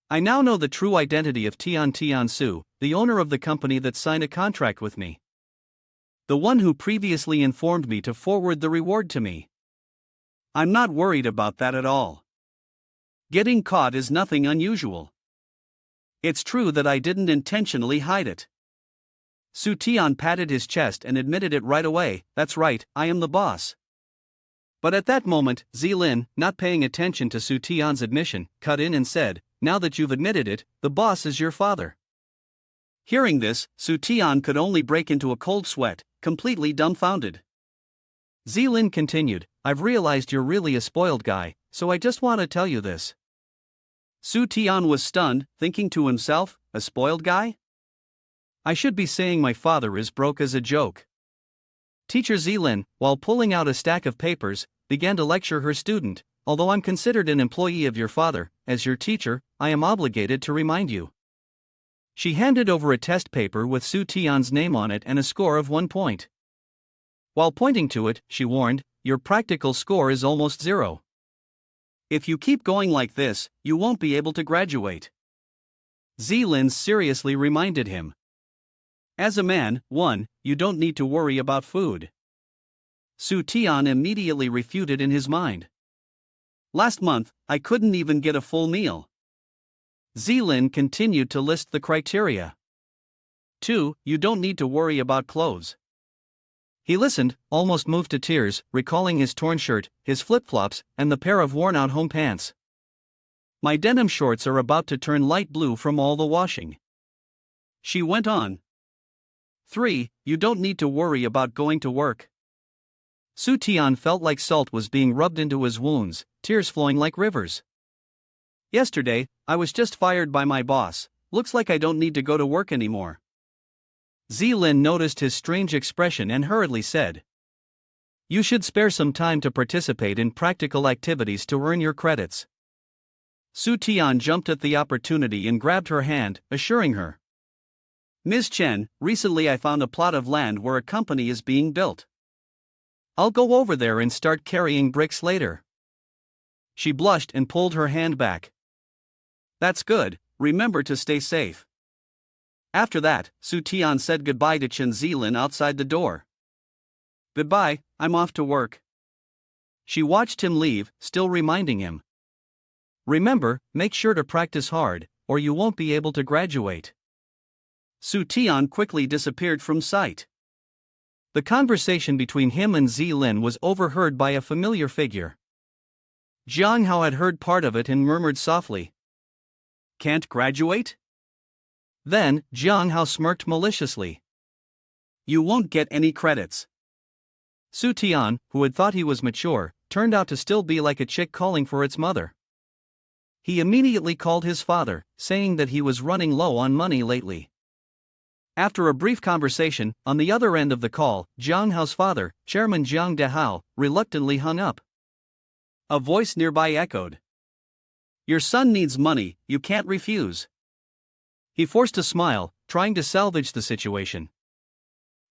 "I now know the true identity of Tian Su, the owner of the company that signed a contract with me. The one who previously informed me to forward the reward to me. I'm not worried about that at all. Getting caught is nothing unusual. It's true that I didn't intentionally hide it." Su Tian patted his chest and admitted it right away, "That's right, I am the boss." But at that moment, Zilin, not paying attention to Su Tian's admission, cut in and said, "Now that you've admitted it, the boss is your father." Hearing this, Su Tian could only break into a cold sweat, completely dumbfounded. Zilin continued, "I've realized you're really a spoiled guy, so I just want to tell you this." Su Tian was stunned, thinking to himself, "A spoiled guy? I should be saying my father is broke as a joke." Teacher Zilin, while pulling out a stack of papers, began to lecture her student, "Although I'm considered an employee of your father, as your teacher, I am obligated to remind you." She handed over a test paper with Su Tian's name on it and a score of 1 point. While pointing to it, she warned, "Your practical score is almost 0. If you keep going like this, you won't be able to graduate." Zilin seriously reminded him. "As a man, 1, you don't need to worry about food." Su Tian immediately refuted in his mind. "Last month, I couldn't even get a full meal." Zilin continued to list the criteria. 2, you don't need to worry about clothes. He listened, almost moved to tears, recalling his torn shirt, his flip-flops, and the pair of worn-out home pants. My denim shorts are about to turn light blue from all the washing. She went on. 3. You don't need to worry about going to work. Su Tian felt like salt was being rubbed into his wounds, tears flowing like rivers. Yesterday, I was just fired by my boss. Looks like I don't need to go to work anymore. Zilin noticed his strange expression and hurriedly said, "You should spare some time to participate in practical activities to earn your credits." Su Tian jumped at the opportunity and grabbed her hand, assuring her, "Ms. Chen, recently I found a plot of land where a company is being built. I'll go over there and start carrying bricks later." She blushed and pulled her hand back. "That's good, remember to stay safe." After that, Su Tian said goodbye to Chen Zilin outside the door. "Goodbye, I'm off to work." She watched him leave, still reminding him, "Remember, make sure to practice hard, or you won't be able to graduate." Su Tian quickly disappeared from sight. The conversation between him and Zilin was overheard by a familiar figure. Jiang Hao had heard part of it and murmured softly, "Can't graduate?" Then, Jiang Hao smirked maliciously. "You won't get any credits." Su Tian, who had thought he was mature, turned out to still be like a chick calling for its mother. He immediately called his father, saying that he was running low on money lately. After a brief conversation, on the other end of the call, Jiang Hao's father, Chairman Jiang Dehao, reluctantly hung up. A voice nearby echoed, "Your son needs money, you can't refuse." He forced a smile, trying to salvage the situation.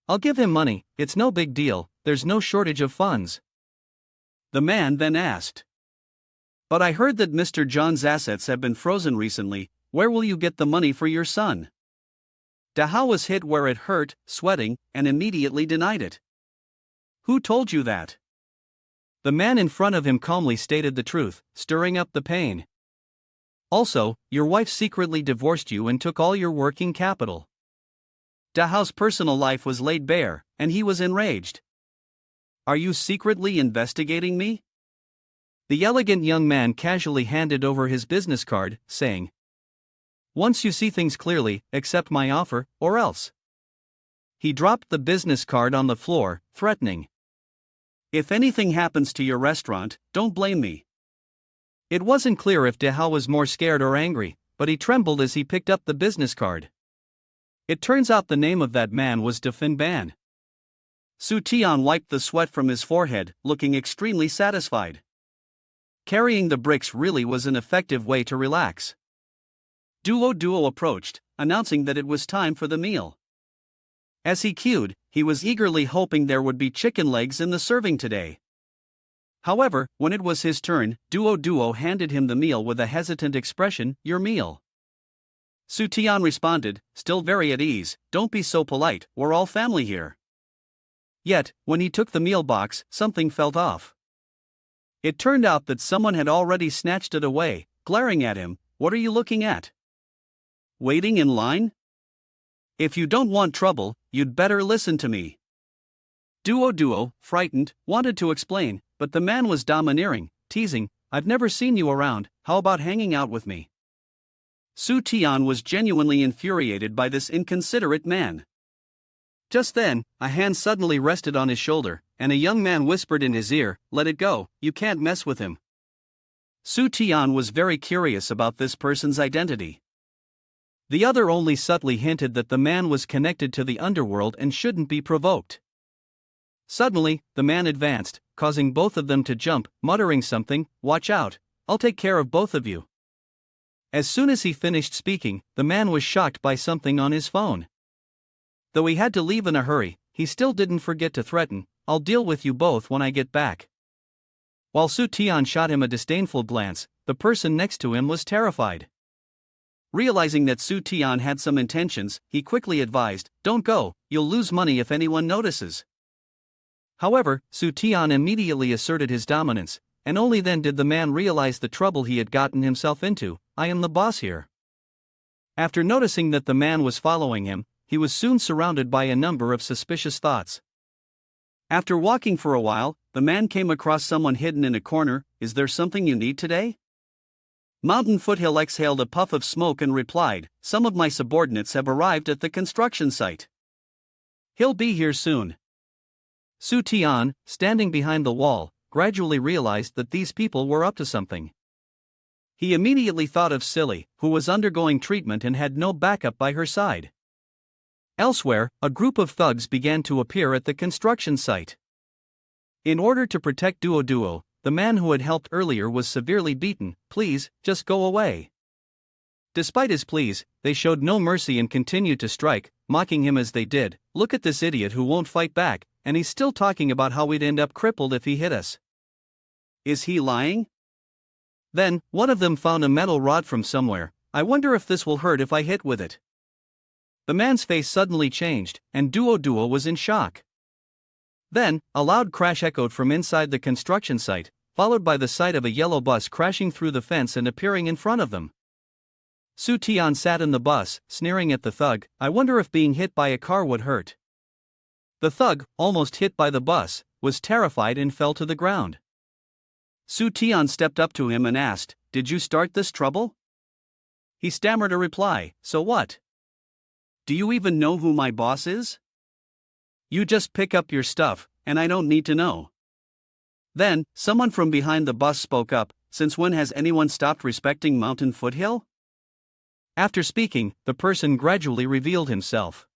"I'll give him money, it's no big deal, there's no shortage of funds." The man then asked, "But I heard that Mr. John's assets have been frozen recently, where will you get the money for your son?" Dahao was hit where it hurt, sweating, and immediately denied it. "Who told you that?" The man in front of him calmly stated the truth, stirring up the pain. "Also, your wife secretly divorced you and took all your working capital." Dahao's personal life was laid bare, and he was enraged. "Are you secretly investigating me?" The elegant young man casually handed over his business card, saying, "Once you see things clearly, accept my offer, or else." He dropped the business card on the floor, threatening, "If anything happens to your restaurant, don't blame me." It wasn't clear if Dehao was more scared or angry, but he trembled as he picked up the business card. It turns out the name of that man was Defin Ban. Su Tian wiped the sweat from his forehead, looking extremely satisfied. Carrying the bricks really was an effective way to relax. Duo approached, announcing that it was time for the meal. As he queued, he was eagerly hoping there would be chicken legs in the serving today. However, when it was his turn, Duo handed him the meal with a hesitant expression, "Your meal." Su Tian responded, still very at ease, "Don't be so polite, we're all family here." Yet, when he took the meal box, something felt off. It turned out that someone had already snatched it away, glaring at him. "What are you looking at? Waiting in line? If you don't want trouble, you'd better listen to me." Duo, frightened, wanted to explain, but the man was domineering, teasing, "I've never seen you around, how about hanging out with me?" Su Tian was genuinely infuriated by this inconsiderate man. Just then, a hand suddenly rested on his shoulder, and a young man whispered in his ear, "Let it go, you can't mess with him." Su Tian was very curious about this person's identity. The other only subtly hinted that the man was connected to the underworld and shouldn't be provoked. Suddenly, the man advanced, causing both of them to jump, muttering something, "Watch out, I'll take care of both of you." As soon as he finished speaking, the man was shocked by something on his phone. Though he had to leave in a hurry, he still didn't forget to threaten, "I'll deal with you both when I get back." While Su Tian shot him a disdainful glance, the person next to him was terrified. Realizing that Su Tian had some intentions, he quickly advised, "Don't go, you'll lose money if anyone notices." However, Su Tian immediately asserted his dominance, and only then did the man realize the trouble he had gotten himself into. "I am the boss here." After noticing that the man was following him, he was soon surrounded by a number of suspicious thoughts. After walking for a while, the man came across someone hidden in a corner. Is there something you need today? Mountain Foothill exhaled a puff of smoke and replied, some of my subordinates have arrived at the construction site. He'll be here soon. Su Tian, standing behind the wall, gradually realized that these people were up to something. He immediately thought of Silly, who was undergoing treatment and had no backup by her side. Elsewhere, a group of thugs began to appear at the construction site. In order to protect Duo, the man who had helped earlier was severely beaten. Please, just go away. Despite his pleas, they showed no mercy and continued to strike, mocking him as they did. Look at this idiot who won't fight back, and he's still talking about how we'd end up crippled if he hit us. Is he lying? Then, one of them found a metal rod from somewhere. I wonder if this will hurt if I hit with it. The man's face suddenly changed, and Duo was in shock. Then, a loud crash echoed from inside the construction site, followed by the sight of a yellow bus crashing through the fence and appearing in front of them. Su Tian sat in the bus, sneering at the thug. I wonder if being hit by a car would hurt. The thug, almost hit by the bus, was terrified and fell to the ground. Su Tian stepped up to him and asked, did you start this trouble? He stammered a reply, so what? Do you even know who my boss is? You just pick up your stuff, and I don't need to know. Then, someone from behind the bus spoke up, since when has anyone stopped respecting Mountain Foothill? After speaking, the person gradually revealed himself.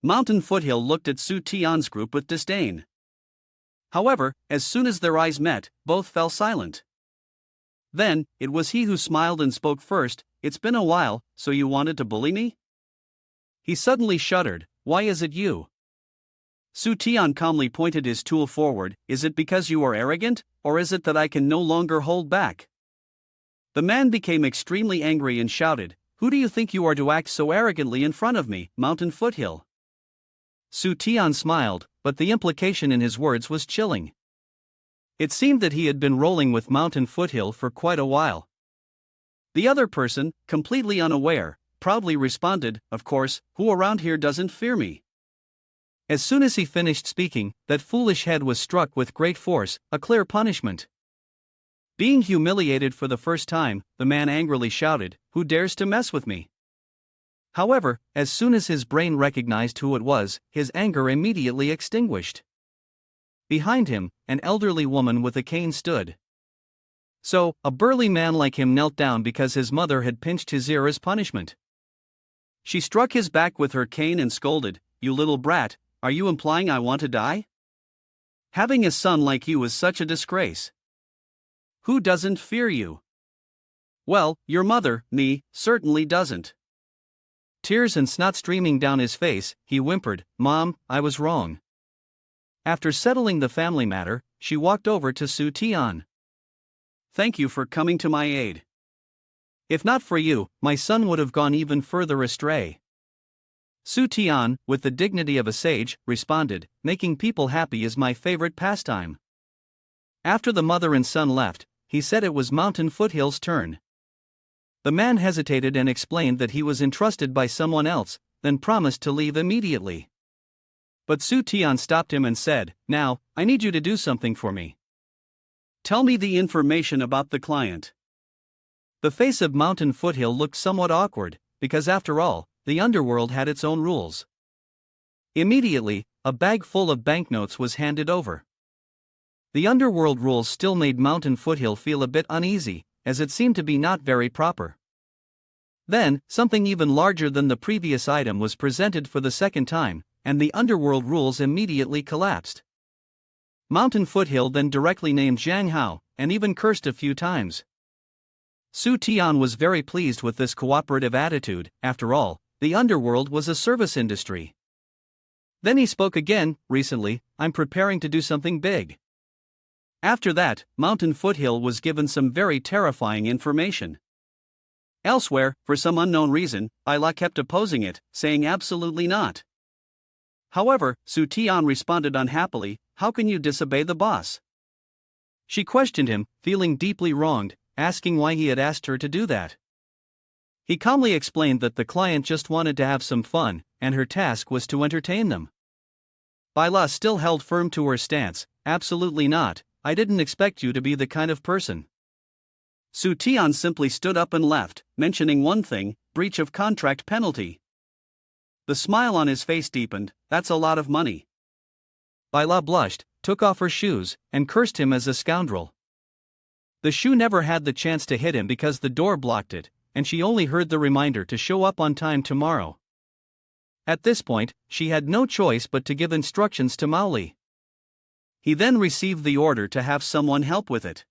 Mountain Foothill looked at Su Tian's group with disdain. However, as soon as their eyes met, both fell silent. Then, it was he who smiled and spoke first. It's been a while, so you wanted to bully me? He suddenly shuddered. Why is it you? Su Tian calmly pointed his tool forward. Is it because you are arrogant, or is it that I can no longer hold back? The man became extremely angry and shouted, who do you think you are to act so arrogantly in front of me, Mountain Foothill? Su Tian smiled, but the implication in his words was chilling. It seemed that he had been rolling with Mountain Foothill for quite a while. The other person, completely unaware, proudly responded, of course, who around here doesn't fear me? As soon as he finished speaking, that foolish head was struck with great force, a clear punishment. Being humiliated for the first time, the man angrily shouted, who dares to mess with me? However, as soon as his brain recognized who it was, his anger immediately extinguished. Behind him, an elderly woman with a cane stood. So, a burly man like him knelt down because his mother had pinched his ear as punishment. She struck his back with her cane and scolded, you little brat, are you implying I want to die? Having a son like you is such a disgrace. Who doesn't fear you? Well, your mother, me, certainly doesn't. Tears and snot streaming down his face, he whimpered, Mom, I was wrong. After settling the family matter, she walked over to Su Tian. Thank you for coming to my aid. If not for you, my son would have gone even further astray. Su Tian, with the dignity of a sage, responded, making people happy is my favorite pastime. After the mother and son left, he said it was Mountain Foothill's turn. The man hesitated and explained that he was entrusted by someone else, then promised to leave immediately. But Su Tian stopped him and said, now, I need you to do something for me. Tell me the information about the client. The face of Mountain Foothill looked somewhat awkward, because after all, the underworld had its own rules. Immediately, a bag full of banknotes was handed over. The underworld rules still made Mountain Foothill feel a bit uneasy, as it seemed to be not very proper. Then, something even larger than the previous item was presented for the second time, and the underworld rules immediately collapsed. Mountain Foothill then directly named Zhang Hao, and even cursed a few times. Su Tian was very pleased with this cooperative attitude. After all, the underworld was a service industry. Then he spoke again, recently, I'm preparing to do something big. After that, Mountain Foothill was given some very terrifying information. Elsewhere, for some unknown reason, Ayla kept opposing it, saying absolutely not. However, Su Tian responded unhappily, how can you disobey the boss? She questioned him, feeling deeply wronged, asking why he had asked her to do that. He calmly explained that the client just wanted to have some fun, and her task was to entertain them. Bai La still held firm to her stance. Absolutely not, I didn't expect you to be the kind of person. Su Tian simply stood up and left, mentioning one thing: breach of contract penalty. The smile on his face deepened. That's a lot of money. Bai La blushed, took off her shoes, and cursed him as a scoundrel. The shoe never had the chance to hit him because the door blocked it, and she only heard the reminder to show up on time tomorrow. At this point, she had no choice but to give instructions to Maoli. He then received the order to have someone help with it.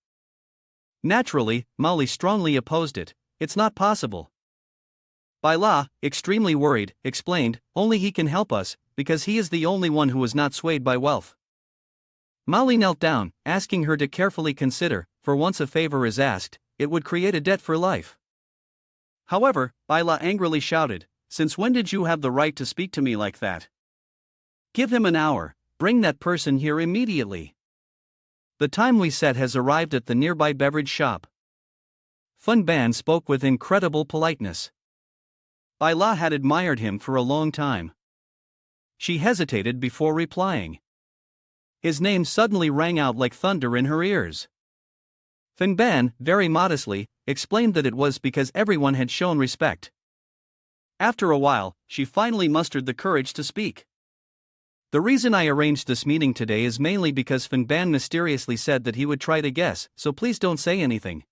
Naturally, Maoli strongly opposed it. It's not possible. Bai La, extremely worried, explained, only he can help us, because he is the only one who is not swayed by wealth. Maoli knelt down, asking her to carefully consider, for once a favor is asked, it would create a debt for life. However, Bai La angrily shouted, since when did you have the right to speak to me like that? Give him an hour, bring that person here immediately. The time we set has arrived at the nearby beverage shop. Fun Ban spoke with incredible politeness. Bai La had admired him for a long time. She hesitated before replying. His name suddenly rang out like thunder in her ears. Fun Ban, very modestly, explained that it was because everyone had shown respect. After a while, she finally mustered the courage to speak. The reason I arranged this meeting today is mainly because Fun Ban mysteriously said that he would try to guess, so please don't say anything.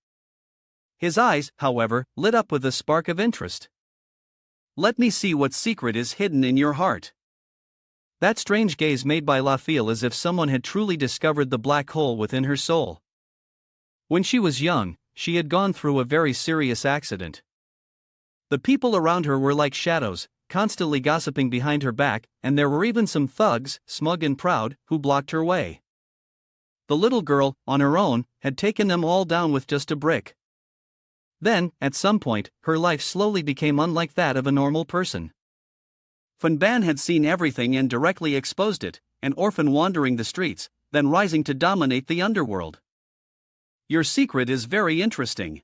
His eyes, however, lit up with a spark of interest. Let me see what secret is hidden in your heart. That strange gaze made Bai La feel as if someone had truly discovered the black hole within her soul. When she was young, she had gone through a very serious accident. The people around her were like shadows, constantly gossiping behind her back, and there were even some thugs, smug and proud, who blocked her way. The little girl, on her own, had taken them all down with just a brick. Then, at some point, her life slowly became unlike that of a normal person. Fun Ban had seen everything and directly exposed it, an orphan wandering the streets, then rising to dominate the underworld. Your secret is very interesting.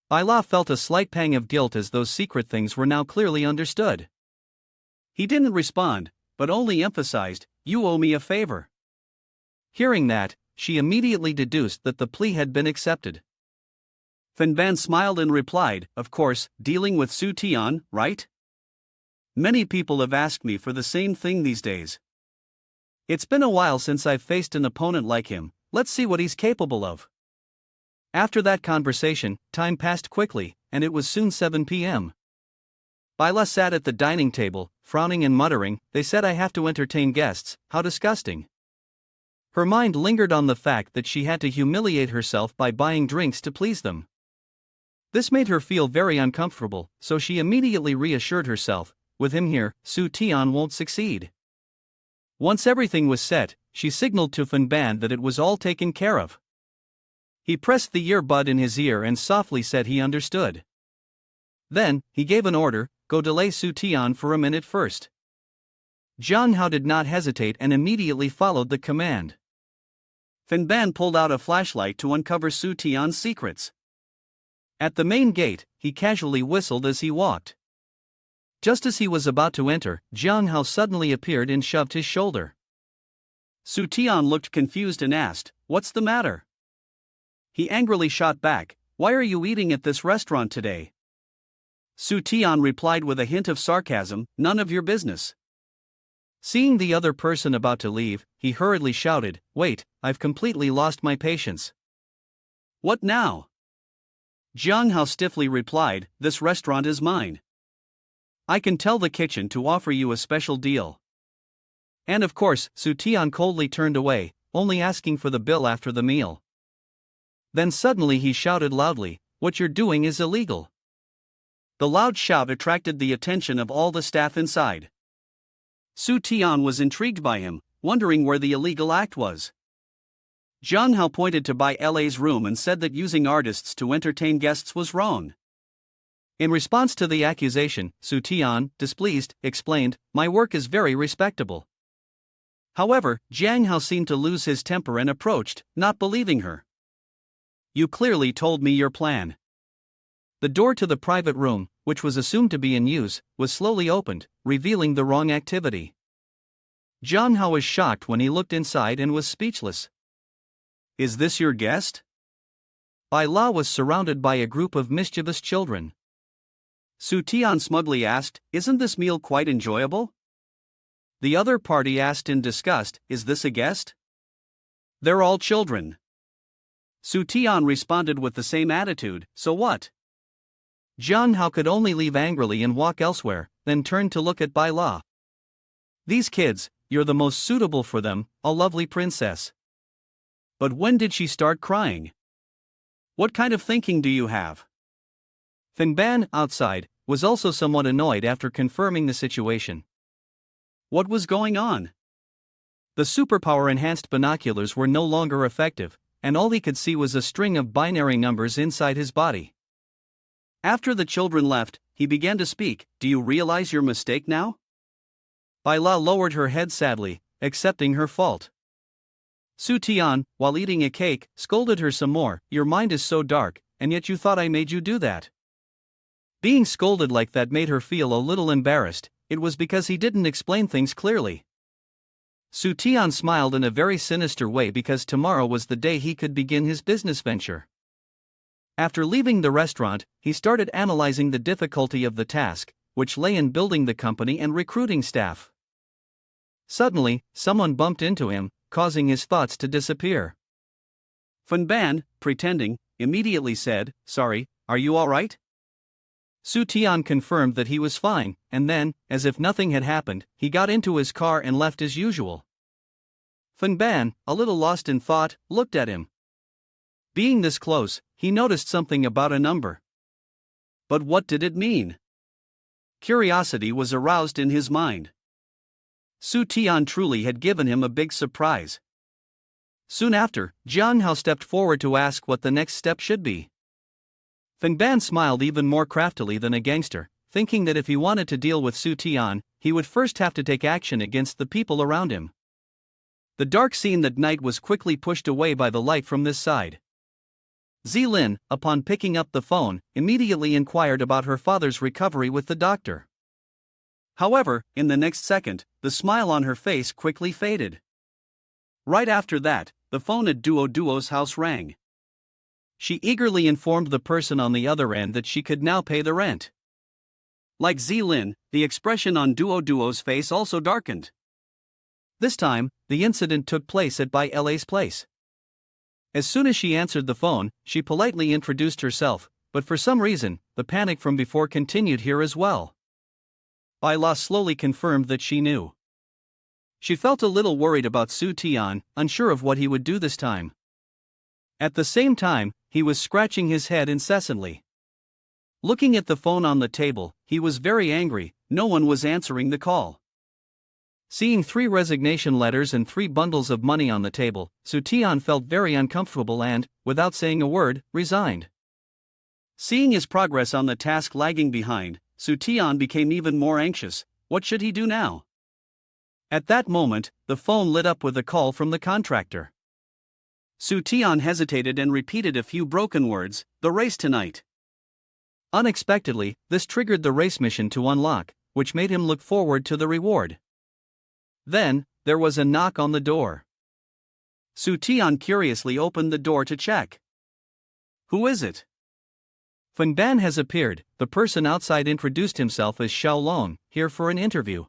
Bai La felt a slight pang of guilt as those secret things were now clearly understood. He didn't respond, but only emphasized, you owe me a favor. Hearing that, she immediately deduced that the plea had been accepted. Fun Ban smiled and replied, of course, dealing with Su Tian, right? Many people have asked me for the same thing these days. It's been a while since I've faced an opponent like him, let's see what he's capable of. After that conversation, time passed quickly, and it was soon 7 p.m. Bai La sat at the dining table, frowning and muttering, they said I have to entertain guests, how disgusting. Her mind lingered on the fact that she had to humiliate herself by buying drinks to please them. This made her feel very uncomfortable, so she immediately reassured herself, with him here, Su Tian won't succeed. Once everything was set, she signaled to Fun Ban that it was all taken care of. He pressed the earbud in his ear and softly said he understood. Then, he gave an order, go delay Su Tian for a minute first. Zhang Hao did not hesitate and immediately followed the command. Fun Ban pulled out a flashlight to uncover Su Tian's secrets. At the main gate, he casually whistled as he walked. Just as he was about to enter, Zhang Hao suddenly appeared and shoved his shoulder. Su Tian looked confused and asked, what's the matter? He angrily shot back, why are you eating at this restaurant today? Su Tian replied with a hint of sarcasm, none of your business. Seeing the other person about to leave, he hurriedly shouted, wait, I've completely lost my patience. What now? Zhang Hao stiffly replied, this restaurant is mine. I can tell the kitchen to offer you a special deal. And of course, Su Tian coldly turned away, only asking for the bill after the meal. Then suddenly he shouted loudly, what you're doing is illegal. The loud shout attracted the attention of all the staff inside. Su Tian was intrigued by him, wondering where the illegal act was. Zhang Hao pointed to Bai La's room and said that using artists to entertain guests was wrong. In response to the accusation, Su Tian, displeased, explained, my work is very respectable. However, Zhang Hao seemed to lose his temper and approached, not believing her. You clearly told me your plan. The door to the private room, which was assumed to be in use, was slowly opened, revealing the wrong activity. Jian Hao was shocked when he looked inside and was speechless. Is this your guest? Bai La was surrounded by a group of mischievous children. Su Tian smugly asked, Isn't this meal quite enjoyable? The other party asked in disgust, Is this a guest? They're all children. Su Tian responded with the same attitude, So what? Jian Hao could only leave angrily and walk elsewhere, then turned to look at Bai La. These kids, you're the most suitable for them, a lovely princess. But when did she start crying? What kind of thinking do you have? Fan Ban, outside, was also somewhat annoyed after confirming the situation. What was going on? The superpower-enhanced binoculars were no longer effective, and all he could see was a string of binary numbers inside his body. After the children left, he began to speak, Do you realize your mistake now? Bai La lowered her head sadly, accepting her fault. Su Tian, while eating a cake, scolded her some more, Your mind is so dark, and yet you thought I made you do that. Being scolded like that made her feel a little embarrassed. It was because he didn't explain things clearly. Su Tian smiled in a very sinister way because tomorrow was the day he could begin his business venture. After leaving the restaurant, he started analyzing the difficulty of the task, which lay in building the company and recruiting staff. Suddenly, someone bumped into him, causing his thoughts to disappear. Fan Ban, pretending, immediately said, Sorry, are you all right? Su Tian confirmed that he was fine, and then, as if nothing had happened, he got into his car and left as usual. Fan Ban, a little lost in thought, looked at him. Being this close, he noticed something about a number. But what did it mean? Curiosity was aroused in his mind. Su Tian truly had given him a big surprise. Soon after, Jian Hao stepped forward to ask what the next step should be. Fan Ban smiled even more craftily than a gangster, thinking that if he wanted to deal with Su Tian, he would first have to take action against the people around him. The dark scene that night was quickly pushed away by the light from this side. Zilin, upon picking up the phone, immediately inquired about her father's recovery with the doctor. However, in the next second, the smile on her face quickly faded. Right after that, the phone at Duo's house rang. She eagerly informed the person on the other end that she could now pay the rent. Like Zilin, the expression on Duo's face also darkened. This time, the incident took place at Bai La's place. As soon as she answered the phone, she politely introduced herself, but for some reason, the panic from before continued here as well. Bai La slowly confirmed that she knew. She felt a little worried about Su Tian, unsure of what he would do this time. At the same time, he was scratching his head incessantly. Looking at the phone on the table, he was very angry. No one was answering the call. Seeing 3 resignation letters and 3 bundles of money on the table, Su Tian felt very uncomfortable and, without saying a word, resigned. Seeing his progress on the task lagging behind, Su Tian became even more anxious. What should he do now? At that moment, the phone lit up with a call from the contractor. Su Tian hesitated and repeated a few broken words, The race tonight. Unexpectedly, this triggered the race mission to unlock, which made him look forward to the reward. Then, there was a knock on the door. Su Tian curiously opened the door to check. Who is it? Fan Ban has appeared. The person outside introduced himself as Xiaolong, here for an interview.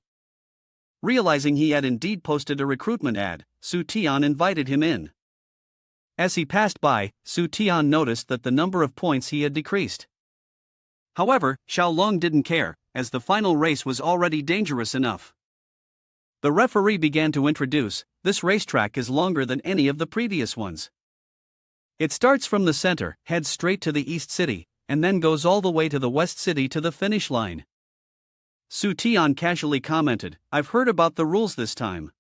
Realizing he had indeed posted a recruitment ad, Su Tian invited him in. As he passed by, Su Tian noticed that the number of points he had decreased. However, Xiaolong didn't care, as the final race was already dangerous enough. The referee began to introduce, this racetrack is longer than any of the previous ones. It starts from the center, heads straight to the East City, and then goes all the way to the West City to the finish line. Su Tian casually commented, I've heard about the rules this time.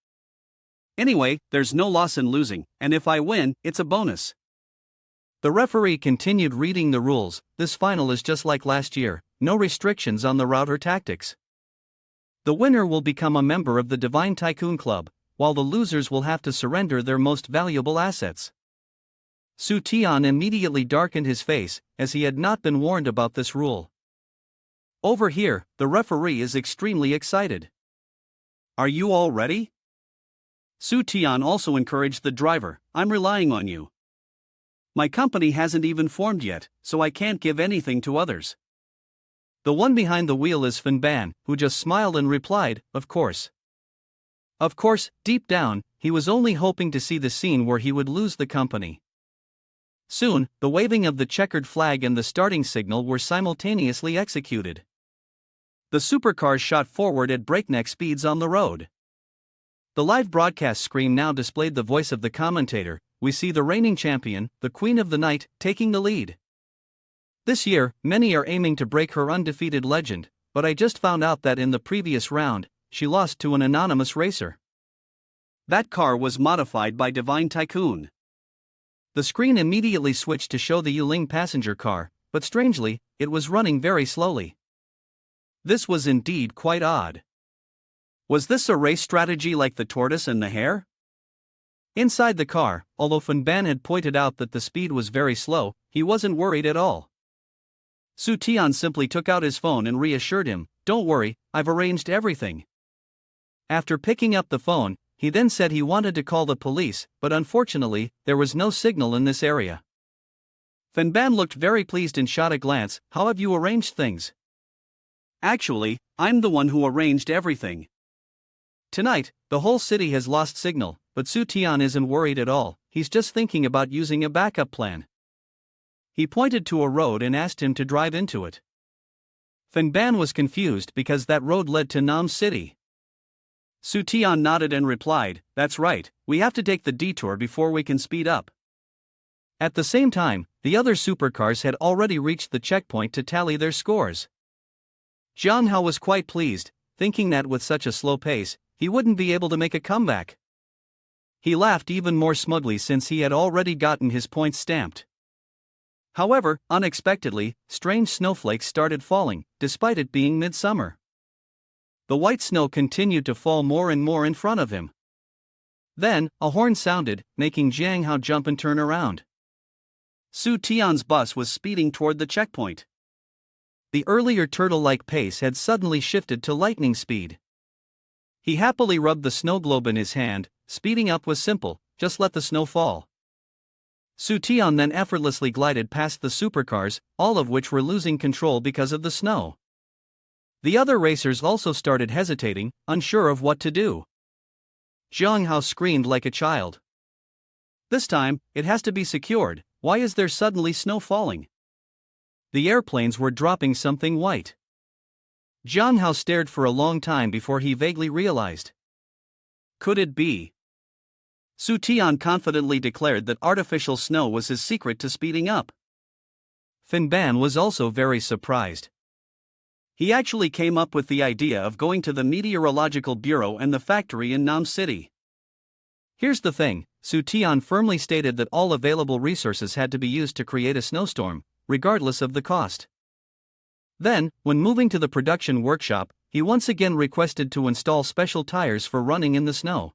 Anyway, there's no loss in losing, and if I win, it's a bonus. The referee continued reading the rules. This final is just like last year, no restrictions on the route or tactics. The winner will become a member of the Divine Tycoon Club, while the losers will have to surrender their most valuable assets. Su Tian immediately darkened his face, as he had not been warned about this rule. Over here, the referee is extremely excited. Are you all ready? Su Tian also encouraged the driver, I'm relying on you. My company hasn't even formed yet, so I can't give anything to others. The one behind the wheel is Fan, who just smiled and replied, of course. Of course, deep down, he was only hoping to see the scene where he would lose the company. Soon, the waving of the checkered flag and the starting signal were simultaneously executed. The supercars shot forward at breakneck speeds on the road. The live broadcast screen now displayed the voice of the commentator. We see the reigning champion, the Queen of the Night, taking the lead. This year, many are aiming to break her undefeated legend, but I just found out that in the previous round, she lost to an anonymous racer. That car was modified by Divine Tycoon. The screen immediately switched to show the Yuling passenger car, but strangely, it was running very slowly. This was indeed quite odd. Was this a race strategy like the tortoise and the hare? Inside the car, although Fan had pointed out that the speed was very slow, he wasn't worried at all. Su Tian simply took out his phone and reassured him, don't worry, I've arranged everything. After picking up the phone, he then said he wanted to call the police, but unfortunately, there was no signal in this area. Fan looked very pleased and shot a glance, how have you arranged things? Actually, I'm the one who arranged everything. Tonight, the whole city has lost signal, but Su Tian isn't worried at all, he's just thinking about using a backup plan. He pointed to a road and asked him to drive into it. Fan was confused because that road led to Nam City. Su Tian nodded and replied, that's right, we have to take the detour before we can speed up. At the same time, the other supercars had already reached the checkpoint to tally their scores. Zhang Hao was quite pleased, thinking that with such a slow pace, he wouldn't be able to make a comeback. He laughed even more smugly since he had already gotten his points stamped. However, unexpectedly, strange snowflakes started falling, despite it being midsummer. The white snow continued to fall more and more in front of him. Then, a horn sounded, making Zhang Hao jump and turn around. Su Tian's bus was speeding toward the checkpoint. The earlier turtle-like pace had suddenly shifted to lightning speed. He happily rubbed the snow globe in his hand. Speeding up was simple, just let the snow fall. Su Tian then effortlessly glided past the supercars, all of which were losing control because of the snow. The other racers also started hesitating, unsure of what to do. Zhang Hao screamed like a child. This time, it has to be secured, why is there suddenly snow falling? The airplanes were dropping something white. Zhang Hao stared for a long time before he vaguely realized. Could it be? Su Tian confidently declared that artificial snow was his secret to speeding up. Fan was also very surprised. He actually came up with the idea of going to the Meteorological Bureau and the factory in Nam City. Here's the thing, Su Tian firmly stated that all available resources had to be used to create a snowstorm, regardless of the cost. Then, when moving to the production workshop, he once again requested to install special tires for running in the snow.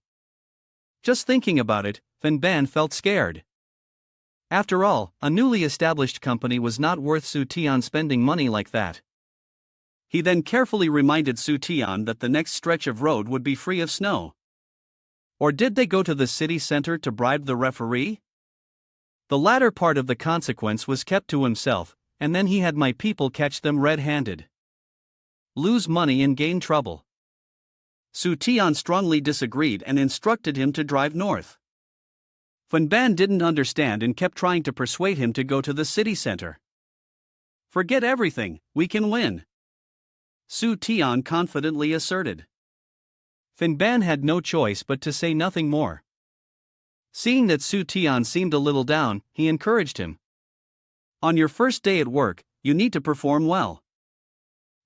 Just thinking about it, Fan felt scared. After all, a newly established company was not worth Su Tian spending money like that. He then carefully reminded Su Tian that the next stretch of road would be free of snow. Or did they go to the city center to bribe the referee? The latter part of the consequence was kept to himself, and then he had my people catch them red-handed. Lose money and gain trouble. Su Tian strongly disagreed and instructed him to drive north. Fan didn't understand and kept trying to persuade him to go to the city center. Forget everything, we can win, Su Tian confidently asserted. Fan had no choice but to say nothing more. Seeing that Su Tian seemed a little down, he encouraged him. On your first day at work, you need to perform well.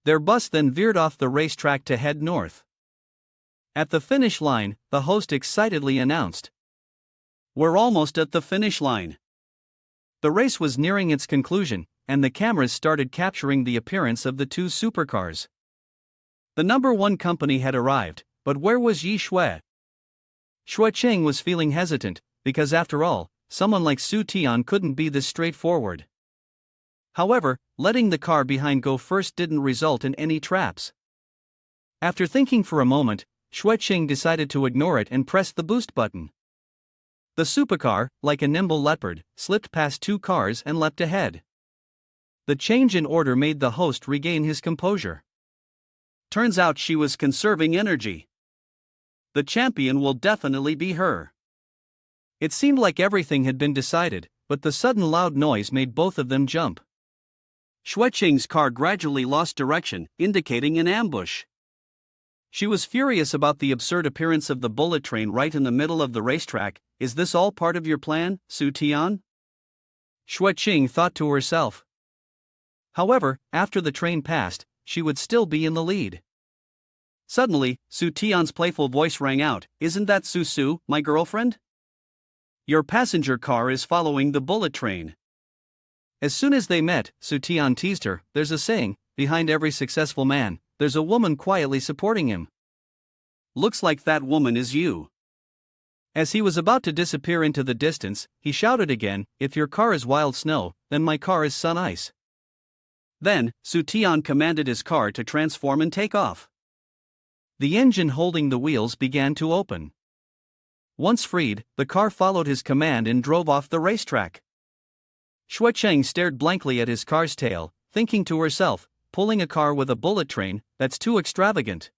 Their bus then veered off the racetrack to head north. At the finish line, the host excitedly announced, "We're almost at the finish line." The race was nearing its conclusion, and the cameras started capturing the appearance of the two supercars. The number one company had arrived, but where was Yi Shui? Shui Qing was feeling hesitant, because after all, someone like Su Tian couldn't be this straightforward. However, letting the car behind go first didn't result in any traps. After thinking for a moment, Xueqing decided to ignore it and pressed the boost button. The supercar, like a nimble leopard, slipped past two cars and leapt ahead. The change in order made the host regain his composure. Turns out she was conserving energy. The champion will definitely be her. It seemed like everything had been decided, but the sudden loud noise made both of them jump. Xueqing's car gradually lost direction, indicating an ambush. She was furious about the absurd appearance of the bullet train right in the middle of the racetrack. Is this all part of your plan, Su Tian? Xueqing thought to herself. However, after the train passed, she would still be in the lead. Suddenly, Su Tian's playful voice rang out, "Isn't that Su Su, my girlfriend? Your passenger car is following the bullet train." As soon as they met, Su Tian teased her, "There's a saying, behind every successful man, there's a woman quietly supporting him. Looks like that woman is you." As he was about to disappear into the distance, he shouted again, "If your car is wild snow, then my car is sun ice." Then, Su Tian commanded his car to transform and take off. The engine holding the wheels began to open. Once freed, the car followed his command and drove off the racetrack. Xueqing stared blankly at his car's tail, thinking to herself, pulling a car with a bullet train, that's too extravagant.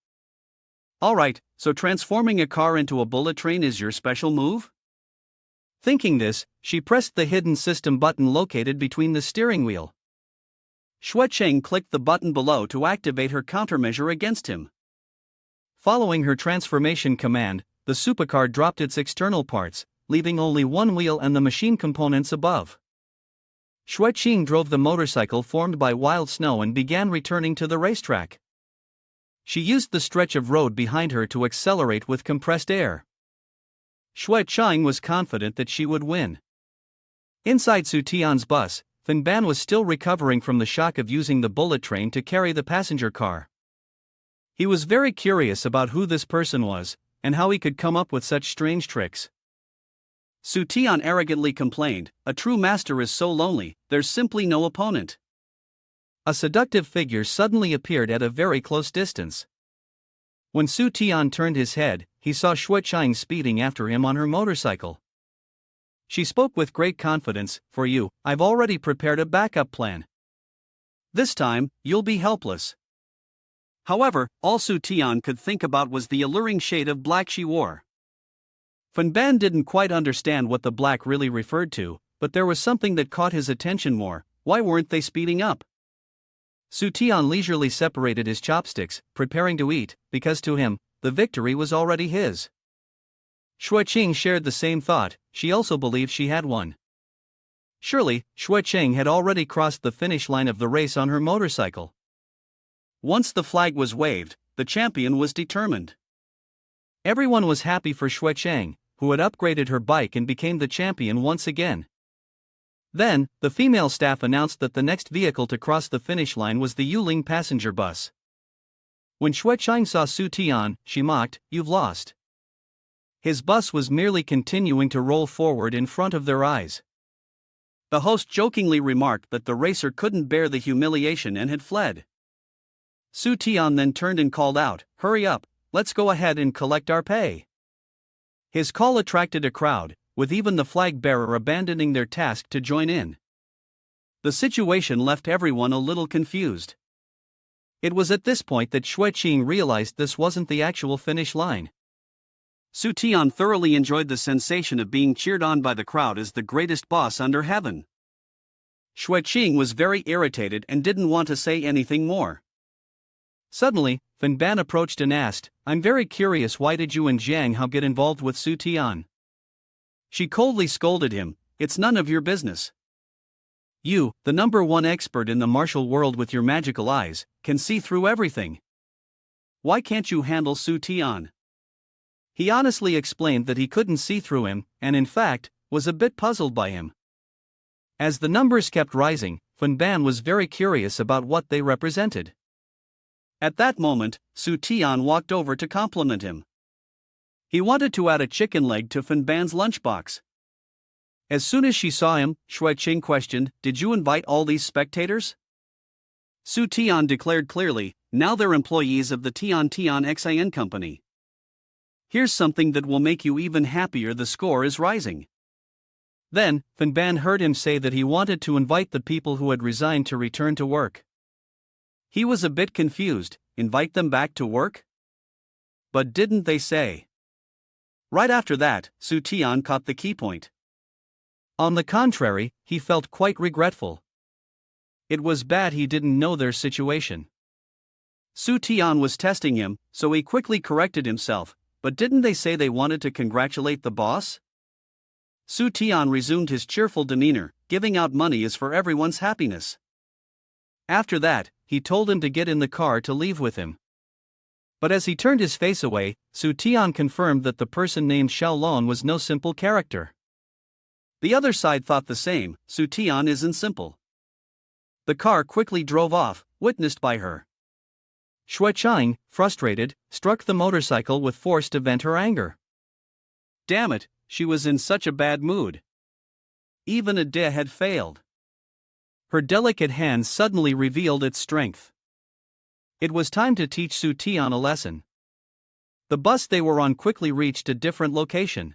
Alright, so transforming a car into a bullet train is your special move? Thinking this, she pressed the hidden system button located between the steering wheel. Xueqing clicked the button below to activate her countermeasure against him. Following her transformation command, the supercar dropped its external parts, leaving only one wheel and the machine components above. Xueqing drove the motorcycle formed by wild snow and began returning to the racetrack. She used the stretch of road behind her to accelerate with compressed air. Xueqing was confident that she would win. Inside Su Tian's bus, Ban was still recovering from the shock of using the bullet train to carry the passenger car. He was very curious about who this person was, and how he could come up with such strange tricks. Su Tian arrogantly complained, "A true master is so lonely, there's simply no opponent." A seductive figure suddenly appeared at a very close distance. When Su Tian turned his head, he saw Xueqing speeding after him on her motorcycle. She spoke with great confidence, "For you, I've already prepared a backup plan. This time, you'll be helpless." However, all Su Tian could think about was the alluring shade of black she wore. Ban didn't quite understand what the black really referred to, but there was something that caught his attention more. Why weren't they speeding up? Su Tian leisurely separated his chopsticks, preparing to eat, because to him, the victory was already his. Xueqing shared the same thought, she also believed she had won. Surely, Xueqing had already crossed the finish line of the race on her motorcycle. Once the flag was waved, the champion was determined. Everyone was happy for Xueqing, who had upgraded her bike and became the champion once again. Then, the female staff announced that the next vehicle to cross the finish line was the Yuling passenger bus. When Xueqing saw Su Tian, she mocked, "You've lost." His bus was merely continuing to roll forward in front of their eyes. The host jokingly remarked that the racer couldn't bear the humiliation and had fled. Su Tian then turned and called out, "Hurry up, let's go ahead and collect our pay." His call attracted a crowd, with even the flag bearer abandoning their task to join in. The situation left everyone a little confused. It was at this point that Xueqing realized this wasn't the actual finish line. Su Tian thoroughly enjoyed the sensation of being cheered on by the crowd as the greatest boss under heaven. Xueqing was very irritated and didn't want to say anything more. Suddenly, Ban approached and asked, "I'm very curious, why did you and Jiang Hao get involved with Su Tian?" She coldly scolded him, "It's none of your business. You, the #1 expert in the martial world with your magical eyes, can see through everything. Why can't you handle Su Tian?" He honestly explained that he couldn't see through him, and in fact, was a bit puzzled by him. As the numbers kept rising, Ban was very curious about what they represented. At that moment, Su Tian walked over to compliment him. He wanted to add a chicken leg to Ban's lunchbox. As soon as she saw him, Xueqing questioned, "Did you invite all these spectators?" Su Tian declared clearly, "Now they're employees of the Tian Xin Company. Here's something that will make you even happier. The score is rising. Then, Finban heard him say that he wanted to invite the people who had resigned to return to work. He was a bit confused. Invite them back to work? But didn't they say? Right after that, Su Tian caught the key point. On the contrary, he felt quite regretful. It was bad he didn't know their situation. Su Tian was testing him, so he quickly corrected himself. But didn't they say they wanted to congratulate the boss? Su Tian resumed his cheerful demeanor. Giving out money is for everyone's happiness. After that, he told him to get in the car to leave with him. But as he turned his face away, Su Tian confirmed that the person named Xiaolon was no simple character. The other side thought the same. Su Tian isn't simple. The car quickly drove off, witnessed by her. Shuichang, frustrated, struck the motorcycle with force to vent her anger. Damn it, she was in such a bad mood. Even a de had failed. Her delicate hand suddenly revealed its strength. It was time to teach Su Tian a lesson. The bus they were on quickly reached a different location.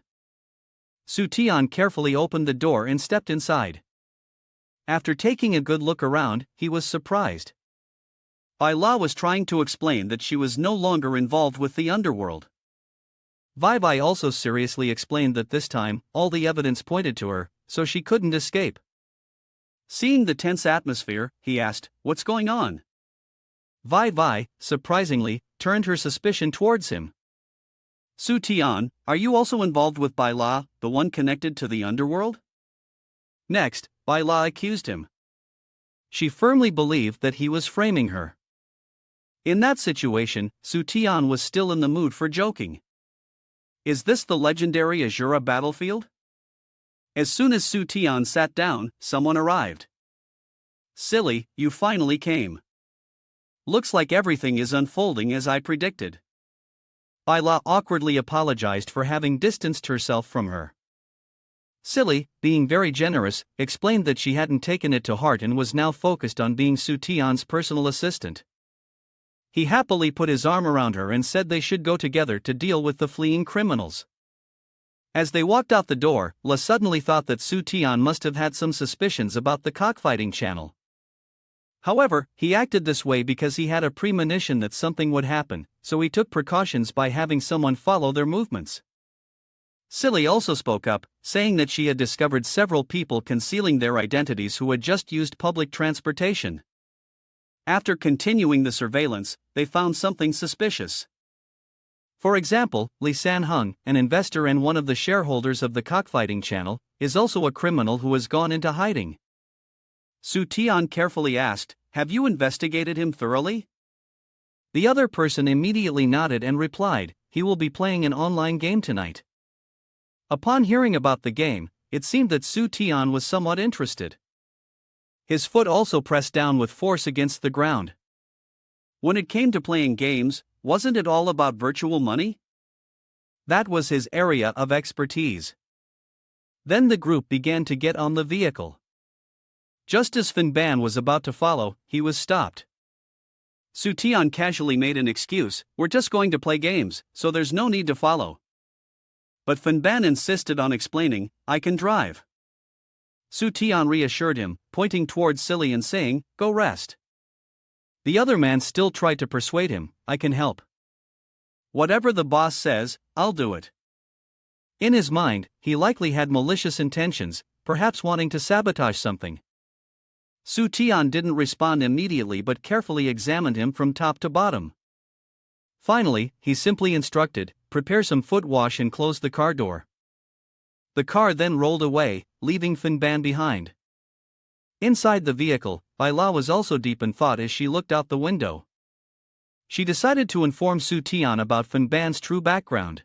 Su Tian carefully opened the door and stepped inside. After taking a good look around, he was surprised. Bai La was trying to explain that she was no longer involved with the underworld. Vai also seriously explained that this time, all the evidence pointed to her, so she couldn't escape. Seeing the tense atmosphere, he asked, "What's going on?" Vai, surprisingly, turned her suspicion towards him. Su Tian, are you also involved with Bai La, the one connected to the underworld? Next, Bai La accused him. She firmly believed that he was framing her. In that situation, Su Tian was still in the mood for joking. Is this the legendary Azura battlefield? As soon as Su Tian sat down, someone arrived. Silly, you finally came. Looks like everything is unfolding as I predicted. Bai La awkwardly apologized for having distanced herself from her. Silly, being very generous, explained that she hadn't taken it to heart and was now focused on being Su Tian's personal assistant. He happily put his arm around her and said they should go together to deal with the fleeing criminals. As they walked out the door, La suddenly thought that Su Tian must have had some suspicions about the cockfighting channel. However, he acted this way because he had a premonition that something would happen, so he took precautions by having someone follow their movements. Silly also spoke up, saying that she had discovered several people concealing their identities who had just used public transportation. After continuing the surveillance, they found something suspicious. For example, Li Sanheng, an investor and one of the shareholders of the cockfighting channel, is also a criminal who has gone into hiding. Su Tian carefully asked, "Have you investigated him thoroughly?" The other person immediately nodded and replied, "He will be playing an online game tonight." Upon hearing about the game, it seemed that Su Tian was somewhat interested. His foot also pressed down with force against the ground. When it came to playing games, wasn't it all about virtual money? That was his area of expertise. Then the group began to get on the vehicle. Just as Finban was about to follow, he was stopped. Su Tian casually made an excuse, "We're just going to play games, so there's no need to follow." But Finban insisted on explaining, "I can drive." Su Tian reassured him, pointing towards Silly and saying, "Go rest." The other man still tried to persuade him, "I can help. Whatever the boss says, I'll do it." In his mind, he likely had malicious intentions, perhaps wanting to sabotage something. Su Tian didn't respond immediately but carefully examined him from top to bottom. Finally, he simply instructed, "Prepare some foot wash and close the car door." The car then rolled away, leaving Finban behind. Inside the vehicle, Bai La was also deep in thought as she looked out the window. She decided to inform Su Tian about Finban's true background.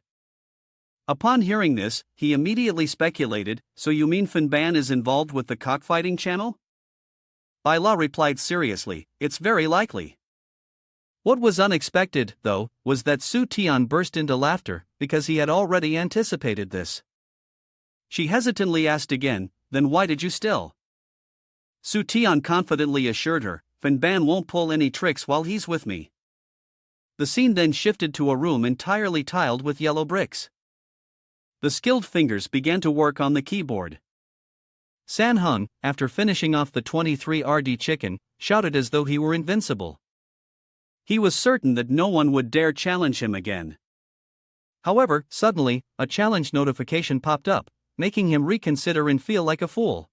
Upon hearing this, he immediately speculated, "So you mean Finban is involved with the cockfighting channel?" Bai La replied seriously, "It's very likely." What was unexpected, though, was that Su Tian burst into laughter, because he had already anticipated this. She hesitantly asked again, "Then why did you still?" Su Tian confidently assured her, "Finban won't pull any tricks while he's with me." The scene then shifted to a room entirely tiled with yellow bricks. The skilled fingers began to work on the keyboard. San Hung, after finishing off the 23rd chicken, shouted as though he were invincible. He was certain that no one would dare challenge him again. However, suddenly, a challenge notification popped up, making him reconsider and feel like a fool.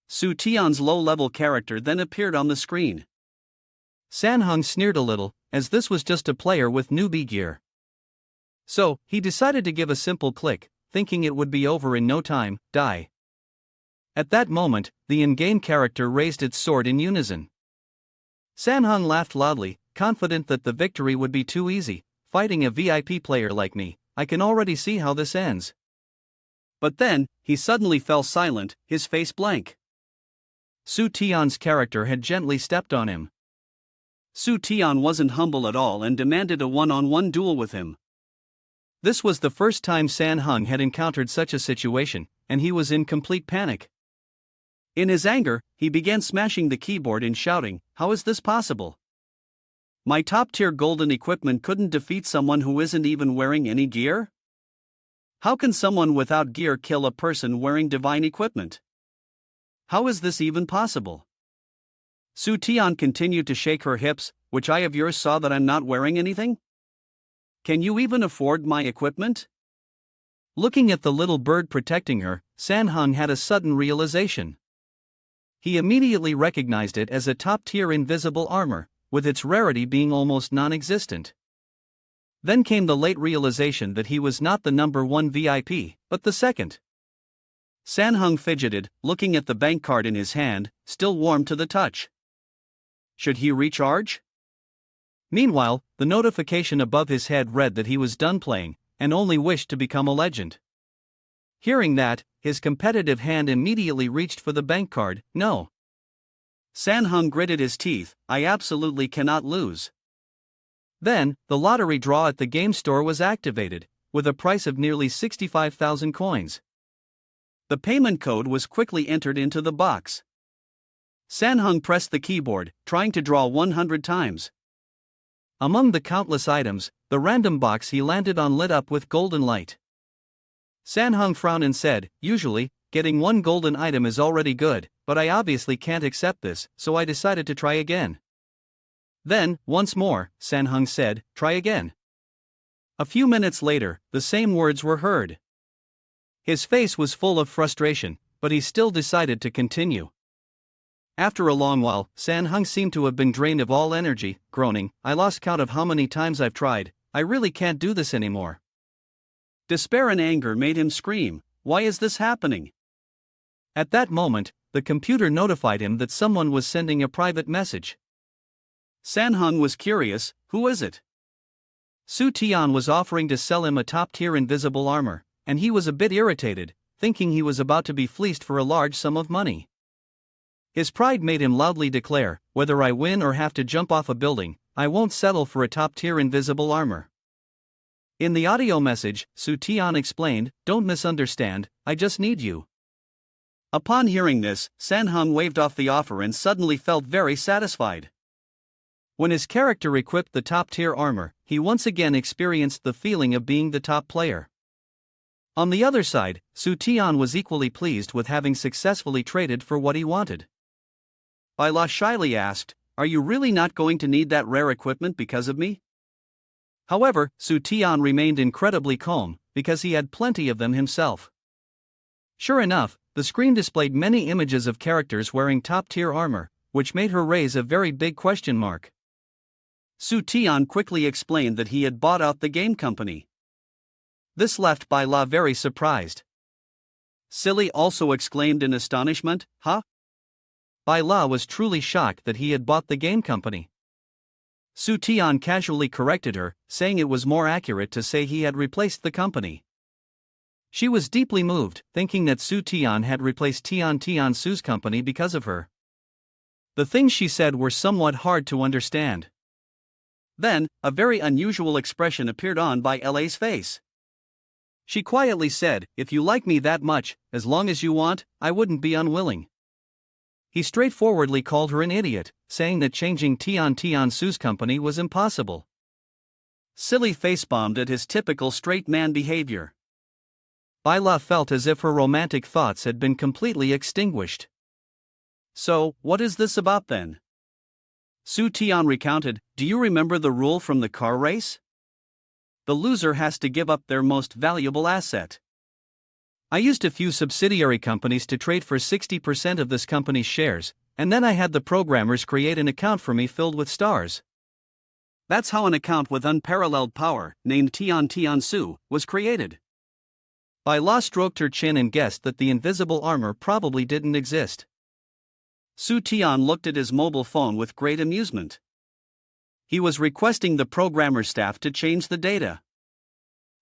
Su Tian's low-level character then appeared on the screen. San Hung sneered a little, as this was just a player with newbie gear. So, he decided to give a simple click, thinking it would be over in no time, die. At that moment, the in-game character raised its sword in unison. San Hung laughed loudly, confident that the victory would be too easy. Fighting a VIP player like me, I can already see how this ends. But then, he suddenly fell silent, his face blank. Su Tian's character had gently stepped on him. Su Tian wasn't humble at all and demanded a one-on-one duel with him. This was the first time San Hung had encountered such a situation, and he was in complete panic. In his anger, he began smashing the keyboard and shouting, "How is this possible? My top-tier golden equipment couldn't defeat someone who isn't even wearing any gear? How can someone without gear kill a person wearing divine equipment? How is this even possible?" Su Tian continued to shake her hips. "Which eye of yours saw that I'm not wearing anything? Can you even afford my equipment?" Looking at the little bird protecting her, San Hung had a sudden realization. He immediately recognized it as a top-tier invisible armor, with its rarity being almost non-existent. Then came the late realization that he was not the number one VIP, but the second. San Hung fidgeted, looking at the bank card in his hand, still warm to the touch. Should he recharge? Meanwhile, the notification above his head read that he was done playing, and only wished to become a legend. Hearing that, his competitive hand immediately reached for the bank card. No. San Hung gritted his teeth. "I absolutely cannot lose." Then, the lottery draw at the game store was activated, with a price of nearly 65,000 coins. The payment code was quickly entered into the box. San Hung pressed the keyboard, trying to draw 100 times. Among the countless items, the random box he landed on lit up with golden light. San Hung frowned and said, "Usually, getting one golden item is already good, but I obviously can't accept this, so I decided to try again." Then, once more, San Hung said, "Try again." A few minutes later, the same words were heard. His face was full of frustration, but he still decided to continue. After a long while, San Hung seemed to have been drained of all energy, groaning, "I lost count of how many times I've tried. I really can't do this anymore." Despair and anger made him scream, "Why is this happening?" At that moment, the computer notified him that someone was sending a private message. San Hung was curious. Who is it? Su Tian was offering to sell him a top-tier invisible armor, and he was a bit irritated, thinking he was about to be fleeced for a large sum of money. His pride made him loudly declare, "Whether I win or have to jump off a building, I won't settle for a top-tier invisible armor." In the audio message, Su Tian explained, "Don't misunderstand, I just need you." Upon hearing this, San Hung waved off the offer and suddenly felt very satisfied. When his character equipped the top-tier armor, he once again experienced the feeling of being the top player. On the other side, Su Tian was equally pleased with having successfully traded for what he wanted. Bai La shyly asked, "Are you really not going to need that rare equipment because of me?" However, Su Tian remained incredibly calm, because he had plenty of them himself. Sure enough, the screen displayed many images of characters wearing top-tier armor, which made her raise a very big question mark. Su Tian quickly explained that he had bought out the game company. This left Bai La very surprised. Silly also exclaimed in astonishment, "Huh?" Bai La was truly shocked that he had bought the game company. Su Tian casually corrected her, saying it was more accurate to say he had replaced the company. She was deeply moved, thinking that Su Tian had replaced Tian Su's company because of her. The things she said were somewhat hard to understand. Then, a very unusual expression appeared on Bai La's face. She quietly said, "If you like me that much, as long as you want, I wouldn't be unwilling." He straightforwardly called her an idiot, saying that changing Tian Su's company was impossible. Silly face-bombed at his typical straight man behavior. Byla felt as if her romantic thoughts had been completely extinguished. So, what is this about then? Su Tian recounted, do you remember the rule from the car race? The loser has to give up their most valuable asset. I used a few subsidiary companies to trade for 60% of this company's shares, and then I had the programmers create an account for me filled with stars. That's how an account with unparalleled power, named Tian Tian Su, was created. Byla stroked her chin and guessed that the invisible armor probably didn't exist. Su Tian looked at his mobile phone with great amusement. He was requesting the programmer staff to change the data.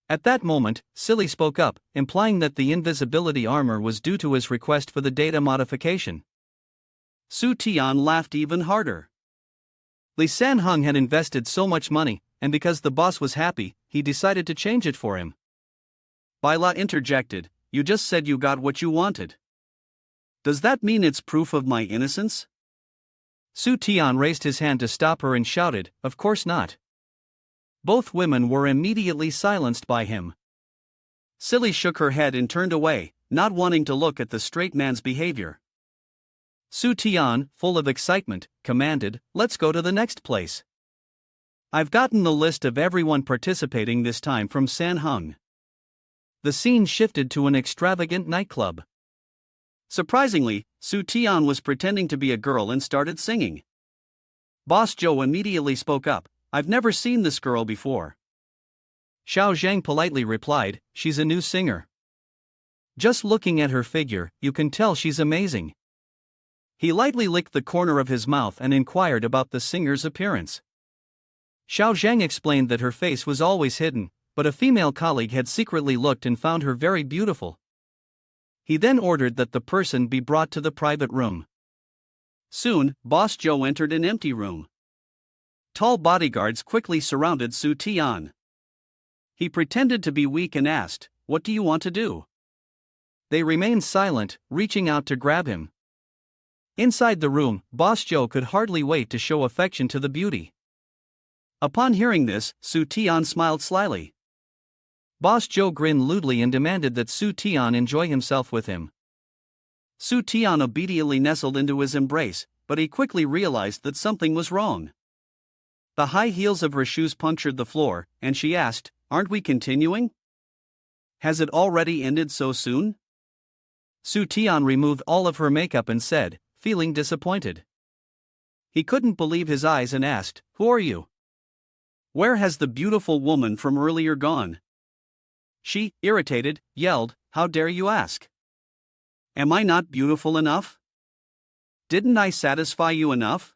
At that moment, Silly spoke up, implying that the invisibility armor was due to his request for the data modification. Su Tian laughed even harder. Li Sanhung had invested so much money, and because the boss was happy, he decided to change it for him. Byla interjected, you just said you got what you wanted. Does that mean it's proof of my innocence? Su Tian raised his hand to stop her and shouted, of course not. Both women were immediately silenced by him. Silly shook her head and turned away, not wanting to look at the straight man's behavior. Su Tian, full of excitement, commanded, let's go to the next place. I've gotten the list of everyone participating this time from Sanhung. The scene shifted to an extravagant nightclub. Surprisingly, Su Tian was pretending to be a girl and started singing. Boss Zhou immediately spoke up, I've never seen this girl before. Xiao Zhang politely replied, she's a new singer. Just looking at her figure, you can tell she's amazing. He lightly licked the corner of his mouth and inquired about the singer's appearance. Xiao Zhang explained that her face was always hidden, but a female colleague had secretly looked and found her very beautiful. He then ordered that the person be brought to the private room. Soon, Boss Zhou entered an empty room. Tall bodyguards quickly surrounded Su Tian. He pretended to be weak and asked, what do you want to do? They remained silent, reaching out to grab him. Inside the room, Boss Zhou could hardly wait to show affection to the beauty. Upon hearing this, Su Tian smiled slyly. Boss Zhou grinned lewdly and demanded that Su Tian enjoy himself with him. Su Tian obediently nestled into his embrace, but he quickly realized that something was wrong. The high heels of her shoes punctured the floor, and she asked, aren't we continuing? Has it already ended so soon? Su Tian removed all of her makeup and said, feeling disappointed. He couldn't believe his eyes and asked, who are you? Where has the beautiful woman from earlier gone? She, irritated, yelled, how dare you ask? Am I not beautiful enough? Didn't I satisfy you enough?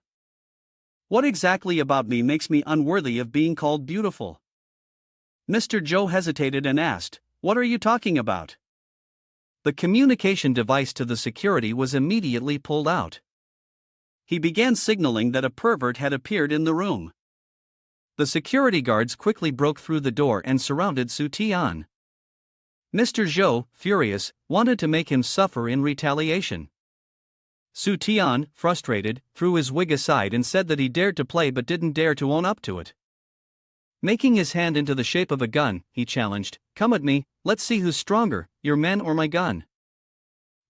What exactly about me makes me unworthy of being called beautiful? Mr. Zhou hesitated and asked, what are you talking about? The communication device to the security was immediately pulled out. He began signaling that a pervert had appeared in the room. The security guards quickly broke through the door and surrounded Su Tian. Mr. Zhou, furious, wanted to make him suffer in retaliation. Su Tian, frustrated, threw his wig aside and said that he dared to play but didn't dare to own up to it. Making his hand into the shape of a gun, he challenged, come at me, let's see who's stronger, your men or my gun.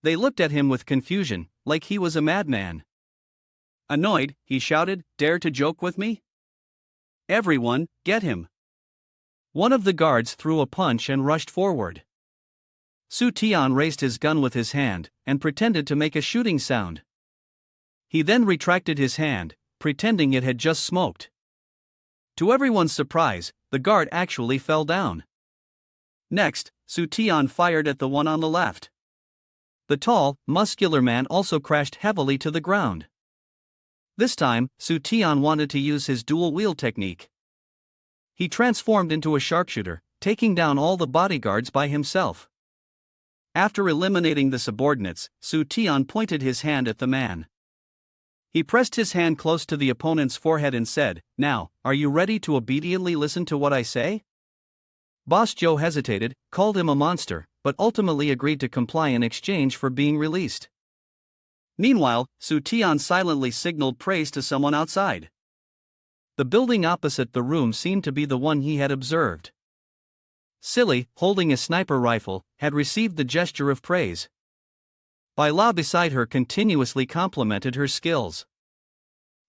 They looked at him with confusion, like he was a madman. Annoyed, he shouted, dare to joke with me? Everyone, get him. One of the guards threw a punch and rushed forward. Su Tian raised his gun with his hand, and pretended to make a shooting sound. He then retracted his hand, pretending it had just smoked. To everyone's surprise, the guard actually fell down. Next, Su Tian fired at the one on the left. The tall, muscular man also crashed heavily to the ground. This time, Su Tian wanted to use his dual-wield technique. He transformed into a sharpshooter, taking down all the bodyguards by himself. After eliminating the subordinates, Su Tian pointed his hand at the man. He pressed his hand close to the opponent's forehead and said, now, are you ready to obediently listen to what I say? Boss Zhou hesitated, called him a monster, but ultimately agreed to comply in exchange for being released. Meanwhile, Su Tian silently signaled praise to someone outside. The building opposite the room seemed to be the one he had observed. Silly, holding a sniper rifle, had received the gesture of praise. Baila beside her continuously complimented her skills.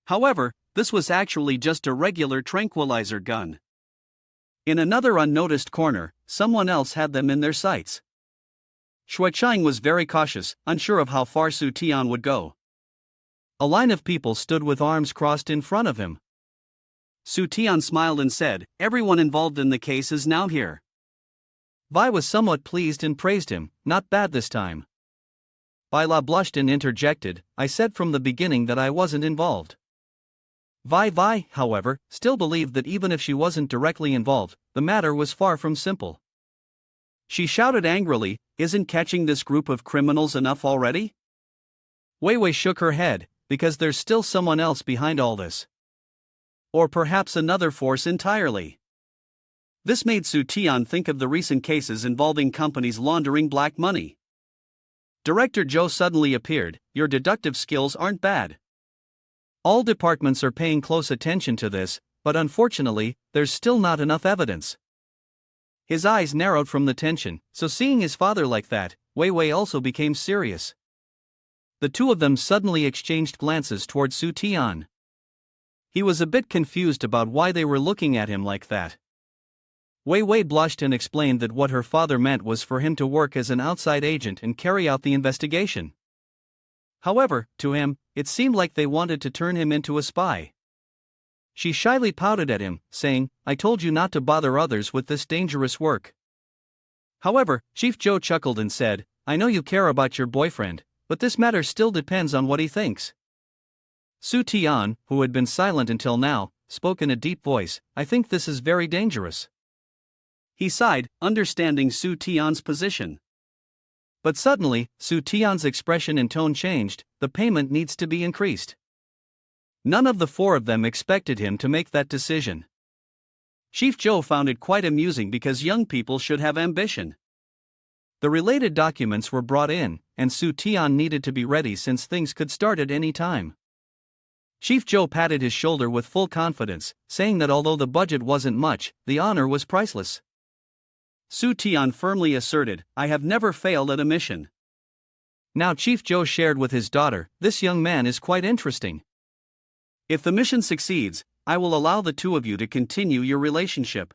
However, this was actually just a regular tranquilizer gun. In another unnoticed corner, someone else had them in their sights. Shuichang was very cautious, unsure of how far Su Tian would go. A line of people stood with arms crossed in front of him. Su Tian smiled and said, "Everyone involved in the case is now here." Vi was somewhat pleased and praised him, "Not bad this time." Baila blushed and interjected, "I said from the beginning that I wasn't involved." Vi, however, still believed that even if she wasn't directly involved, the matter was far from simple. She shouted angrily, "Isn't catching this group of criminals enough already?" Wei shook her head, "Because there's still someone else behind all this. Or perhaps another force entirely." This made Su Tian think of the recent cases involving companies laundering black money. Director Zhou suddenly appeared, "Your deductive skills aren't bad. All departments are paying close attention to this, but unfortunately, there's still not enough evidence." His eyes narrowed from the tension, so seeing his father like that, Wei also became serious. The two of them suddenly exchanged glances toward Su Tian. He was a bit confused about why they were looking at him like that. Wei blushed and explained that what her father meant was for him to work as an outside agent and carry out the investigation. However, to him, it seemed like they wanted to turn him into a spy. She shyly pouted at him, saying, "I told you not to bother others with this dangerous work." However, Chief Zhou chuckled and said, "I know you care about your boyfriend, but this matter still depends on what he thinks." Su Tian, who had been silent until now, spoke in a deep voice, "I think this is very dangerous." He sighed, understanding Su Tian's position. But suddenly, Su Tian's expression and tone changed. "The payment needs to be increased." None of the four of them expected him to make that decision. Chief Zhou found it quite amusing because young people should have ambition. The related documents were brought in, and Su Tian needed to be ready since things could start at any time. Chief Zhou patted his shoulder with full confidence, saying that although the budget wasn't much, the honor was priceless. Su Tian firmly asserted, "I have never failed at a mission." Now Chief Zhou shared with his daughter, "This young man is quite interesting. If the mission succeeds, I will allow the two of you to continue your relationship."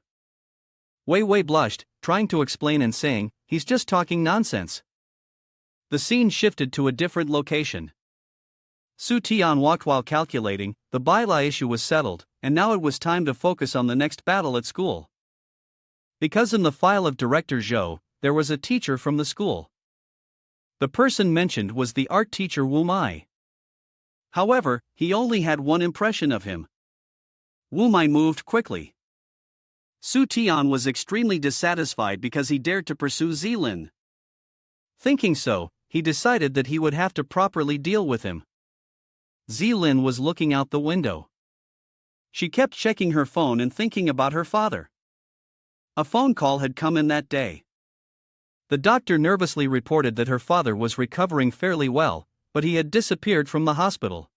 Wei blushed, trying to explain and saying, "He's just talking nonsense." The scene shifted to a different location. Su Tian walked while calculating. The Baila issue was settled, and now it was time to focus on the next battle at school. Because in the file of Director Zhou, there was a teacher from the school. The person mentioned was the art teacher Wu Mai. However, he only had one impression of him. Wu Mai moved quickly. Su Tian was extremely dissatisfied because he dared to pursue Zilin. Thinking so, he decided that he would have to properly deal with him. Zilin was looking out the window. She kept checking her phone and thinking about her father. A phone call had come in that day. The doctor nervously reported that her father was recovering fairly well, but he had disappeared from the hospital.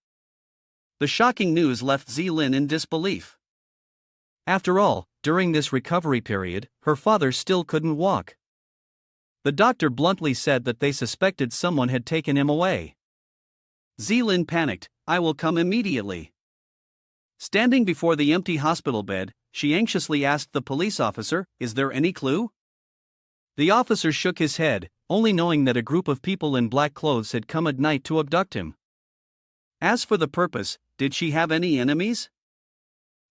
The shocking news left Zilin in disbelief. After all, during this recovery period, her father still couldn't walk. The doctor bluntly said that they suspected someone had taken him away. Zilin panicked, "I will come immediately." Standing before the empty hospital bed, she anxiously asked the police officer, "Is there any clue?" The officer shook his head, only knowing that a group of people in black clothes had come at night to abduct him. As for the purpose, did she have any enemies?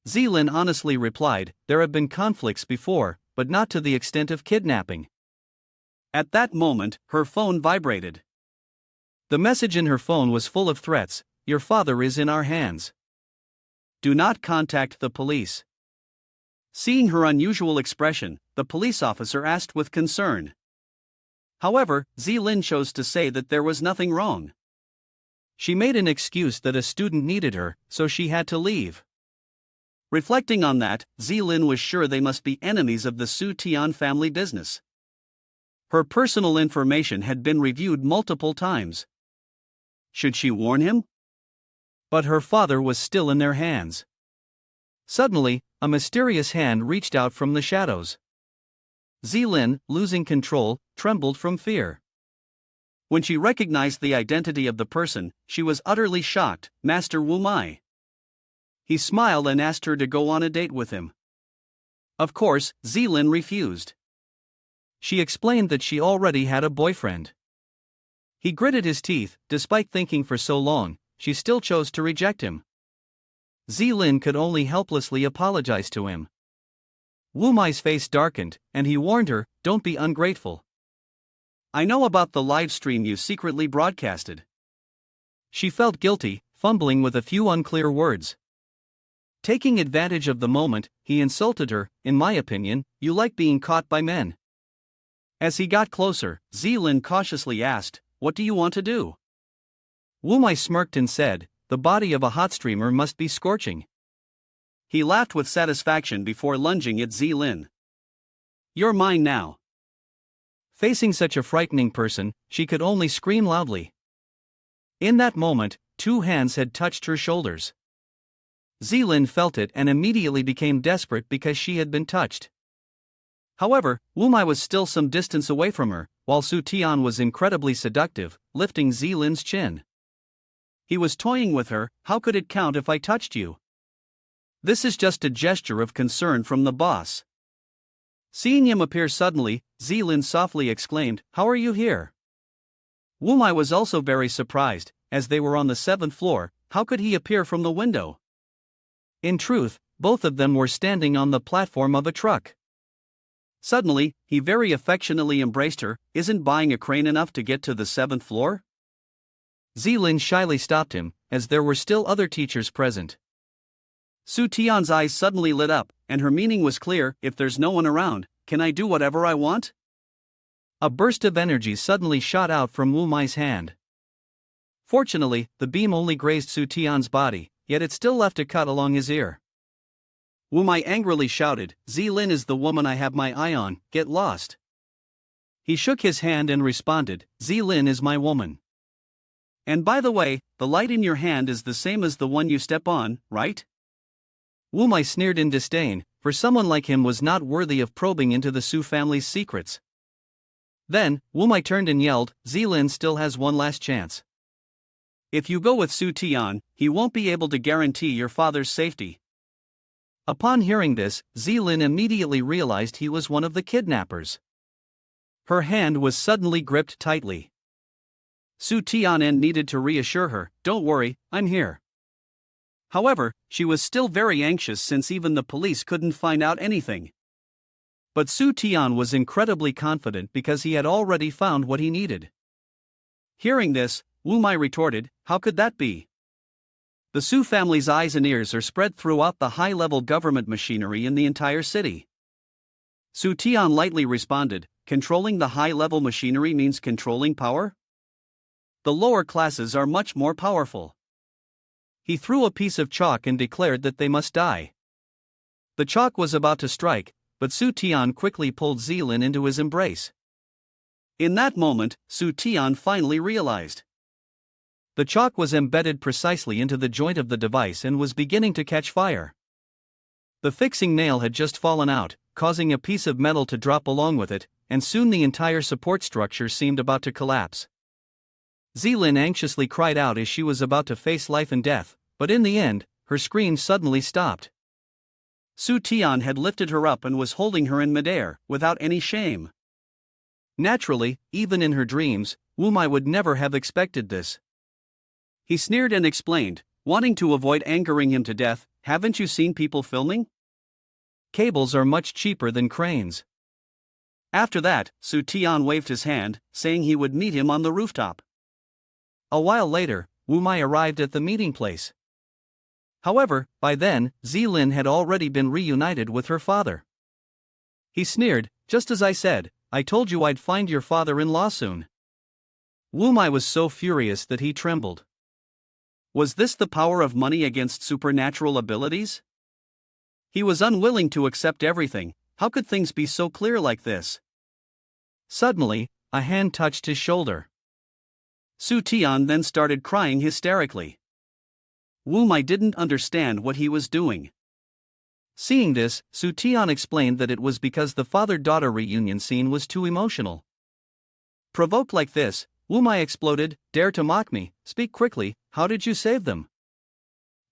Zilin honestly replied, "There have been conflicts before, but not to the extent of kidnapping." At that moment, her phone vibrated. The message in her phone was full of threats. "Your father is in our hands. Do not contact the police." Seeing her unusual expression, the police officer asked with concern. However, Zilin chose to say that there was nothing wrong. She made an excuse that a student needed her, so she had to leave. Reflecting on that, Zilin was sure they must be enemies of the Su Tian family business. Her personal information had been reviewed multiple times. Should she warn him? But her father was still in their hands. Suddenly, a mysterious hand reached out from the shadows. Zilin, losing control, trembled from fear. When she recognized the identity of the person, she was utterly shocked. Master Wu Mai. He smiled and asked her to go on a date with him. Of course, Zilin refused. She explained that she already had a boyfriend. He gritted his teeth. Despite thinking for so long, she still chose to reject him. Zilin could only helplessly apologize to him. Wu Mai's face darkened, and he warned her, "Don't be ungrateful. I know about the live stream you secretly broadcasted." She felt guilty, fumbling with a few unclear words. Taking advantage of the moment, he insulted her. "In my opinion, you like being caught by men." As he got closer, Zilin cautiously asked, "What do you want to do?" Wu Mai smirked and said, "The body of a hot streamer must be scorching." He laughed with satisfaction before lunging at Zilin. "You're mine now." Facing such a frightening person, she could only scream loudly. In that moment, two hands had touched her shoulders. Zilin felt it and immediately became desperate because she had been touched. However, Wu Mai was still some distance away from her, while Su Tian was incredibly seductive, lifting Zilin's chin. He was toying with her. "How could it count if I touched you? This is just a gesture of concern from the boss." Seeing him appear suddenly, Zilin softly exclaimed, "How are you here?" Wu Mai was also very surprised. As they were on the 7th floor, how could he appear from the window? In truth, both of them were standing on the platform of a truck. Suddenly, he very affectionately embraced her. "Isn't buying a crane enough to get to the 7th floor?" Zilin shyly stopped him, as there were still other teachers present. Su Tian's eyes suddenly lit up, and her meaning was clear. "If there's no one around, can I do whatever I want?" A burst of energy suddenly shot out from Wu Mai's hand. Fortunately, the beam only grazed Su Tian's body, yet it still left a cut along his ear. Wu Mai angrily shouted, "Zilin is the woman I have my eye on, get lost." He shook his hand and responded, "Zilin is my woman. And by the way, the light in your hand is the same as the one you step on, right?" Wu Mai sneered in disdain, for someone like him was not worthy of probing into the Su family's secrets. Then, Wu Mai turned and yelled, "Zilin still has one last chance. If you go with Su Tian, he won't be able to guarantee your father's safety." Upon hearing this, Zilin immediately realized he was one of the kidnappers. Her hand was suddenly gripped tightly. Su Tian needed to reassure her, "Don't worry, I'm here." However, she was still very anxious since even the police couldn't find out anything. But Su Tian was incredibly confident because he had already found what he needed. Hearing this, Wu Mai retorted, "How could that be? The Su family's eyes and ears are spread throughout the high-level government machinery in the entire city." Su Tian lightly responded, "Controlling the high-level machinery means controlling power? The lower classes are much more powerful." He threw a piece of chalk and declared that they must die. The chalk was about to strike, but Su Tian quickly pulled Zilin into his embrace. In that moment, Su Tian finally realized. The chalk was embedded precisely into the joint of the device and was beginning to catch fire. The fixing nail had just fallen out, causing a piece of metal to drop along with it, and soon the entire support structure seemed about to collapse. Zilin anxiously cried out as she was about to face life and death, but in the end, her screams suddenly stopped. Su Tian had lifted her up and was holding her in midair, without any shame. Naturally, even in her dreams, Wu Mai would never have expected this. He sneered and explained, wanting to avoid angering him to death, "Haven't you seen people filming? Cables are much cheaper than cranes." After that, Su Tian waved his hand, saying he would meet him on the rooftop. A while later, Wu Mai arrived at the meeting place. However, by then, Zilin had already been reunited with her father. He sneered, "Just as I said, I told you I'd find your father-in-law soon." Wu Mai was so furious that he trembled. Was this the power of money against supernatural abilities? He was unwilling to accept everything. How could things be so clear like this? Suddenly, a hand touched his shoulder. Su Tian then started crying hysterically. Wu Mai didn't understand what he was doing. Seeing this, Su Tian explained that it was because the father-daughter reunion scene was too emotional. Provoked like this, Wu Mai exploded, "Dare to mock me, speak quickly, how did you save them?"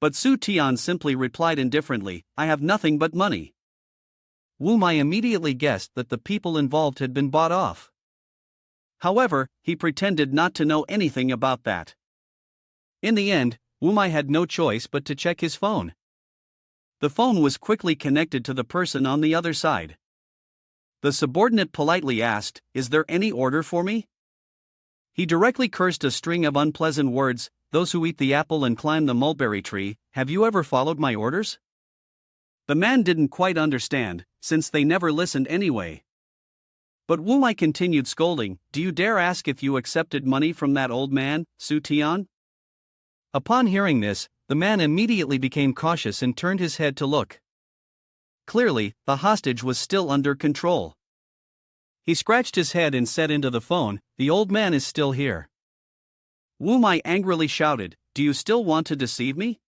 But Su Tian simply replied indifferently, "I have nothing but money." Wu Mai immediately guessed that the people involved had been bought off. However, he pretended not to know anything about that. In the end, Wu Mai had no choice but to check his phone. The phone was quickly connected to the person on the other side. The subordinate politely asked, "Is there any order for me?" He directly cursed a string of unpleasant words, "Those who eat the apple and climb the mulberry tree, have you ever followed my orders?" The man didn't quite understand, since they never listened anyway. But Wu Mai continued scolding, "Do you dare ask if you accepted money from that old man, Su Tian?" Upon hearing this, the man immediately became cautious and turned his head to look. Clearly, the hostage was still under control. He scratched his head and said into the phone, "The old man is still here." Wu Mai angrily shouted, "Do you still want to deceive me?"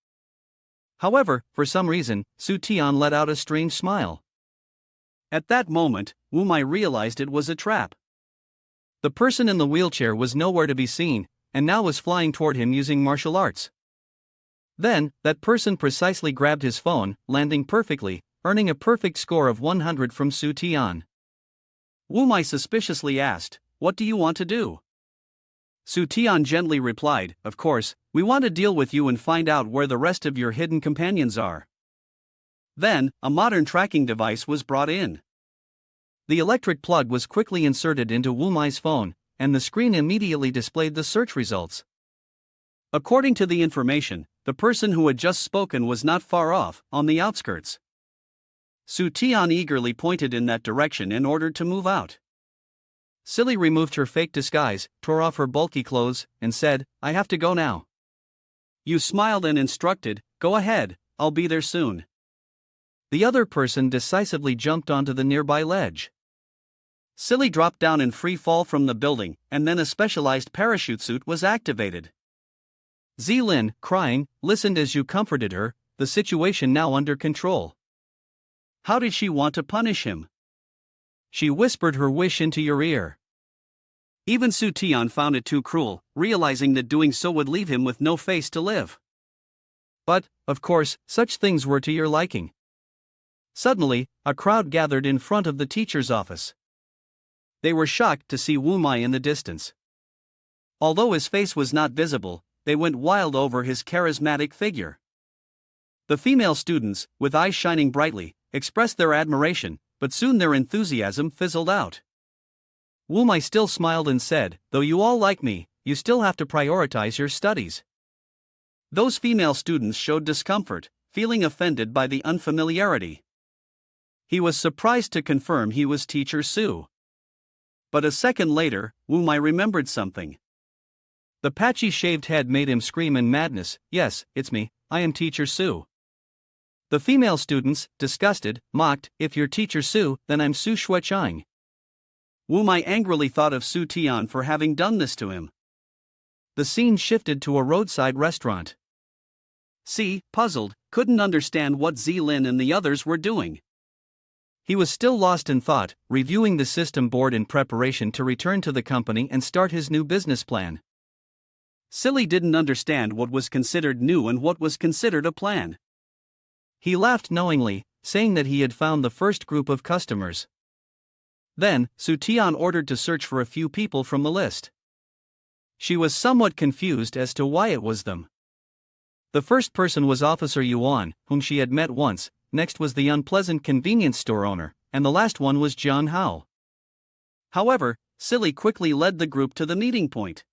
However, for some reason, Su Tian let out a strange smile. At that moment, Wu Mai realized it was a trap. The person in the wheelchair was nowhere to be seen, and now was flying toward him using martial arts. Then, that person precisely grabbed his phone, landing perfectly, earning a perfect score of 100 from Su Tian. Wu Mai suspiciously asked, "What do you want to do?" Su Tian gently replied, "Of course, we want to deal with you and find out where the rest of your hidden companions are." Then, a modern tracking device was brought in. The electric plug was quickly inserted into Wu Mai's phone, and the screen immediately displayed the search results. According to the information, the person who had just spoken was not far off, on the outskirts. Su Tian eagerly pointed in that direction in order to move out. Silly removed her fake disguise, tore off her bulky clothes, and said, "I have to go now." Yu smiled and instructed, "Go ahead, I'll be there soon." The other person decisively jumped onto the nearby ledge. Silly dropped down in free fall from the building, and then a specialized parachute suit was activated. Zilin, crying, listened as Yu comforted her, the situation now under control. How did she want to punish him? She whispered her wish into your ear. Even Su Tian found it too cruel, realizing that doing so would leave him with no face to live. But, of course, such things were to your liking. Suddenly, a crowd gathered in front of the teacher's office. They were shocked to see Wu Mai in the distance. Although his face was not visible, they went wild over his charismatic figure. The female students, with eyes shining brightly, expressed their admiration, but soon their enthusiasm fizzled out. Wu Mai still smiled and said, "Though you all like me, you still have to prioritize your studies." Those female students showed discomfort, feeling offended by the unfamiliarity. He was surprised to confirm he was Teacher Su. But a second later, Wu Mai remembered something. The patchy shaved head made him scream in madness, "Yes, it's me, I am Teacher Su." The female students, disgusted, mocked, "If you're Teacher Su, then I'm Su Shuechang." Wu Mai angrily thought of Su Tian for having done this to him. The scene shifted to a roadside restaurant. Si, puzzled, couldn't understand what Zilin and the others were doing. He was still lost in thought, reviewing the system board in preparation to return to the company and start his new business plan. Silly didn't understand what was considered new and what was considered a plan. He laughed knowingly, saying that he had found the first group of customers. Then, Su Tian ordered to search for a few people from the list. She was somewhat confused as to why it was them. The first person was Officer Yuan, whom she had met once, next was the unpleasant convenience store owner, and the last one was Jiang Hao. However, Silly quickly led the group to the meeting point.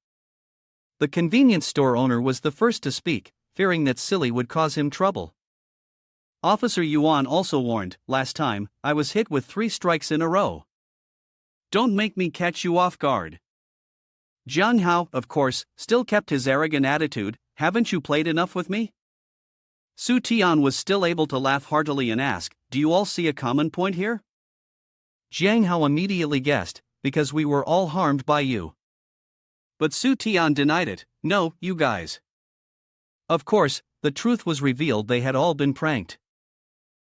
The convenience store owner was the first to speak, fearing that Silly would cause him trouble. Officer Yuan also warned, "Last time, I was hit with 3 strikes in a row. Don't make me catch you off guard." Jiang Hao, of course, still kept his arrogant attitude, "Haven't you played enough with me?" Su Tian was still able to laugh heartily and ask, "Do you all see a common point here?" Jiang Hao immediately guessed, "Because we were all harmed by you." But Su Tian denied it, "No, you guys." Of course, the truth was revealed, they had all been pranked.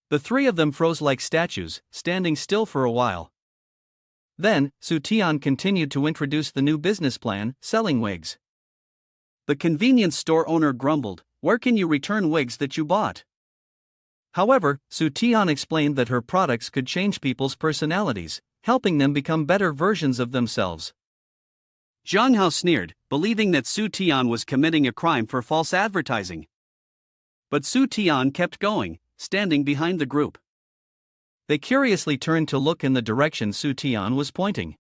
The three of them froze like statues, standing still for a while. Then, Su Tian continued to introduce the new business plan, selling wigs. The convenience store owner grumbled, "Where can you return wigs that you bought?" However, Su Tian explained that her products could change people's personalities, helping them become better versions of themselves. Zhang Hao sneered, believing that Su Tian was committing a crime for false advertising. But Su Tian kept going, standing behind the group. They curiously turned to look in the direction Su Tian was pointing.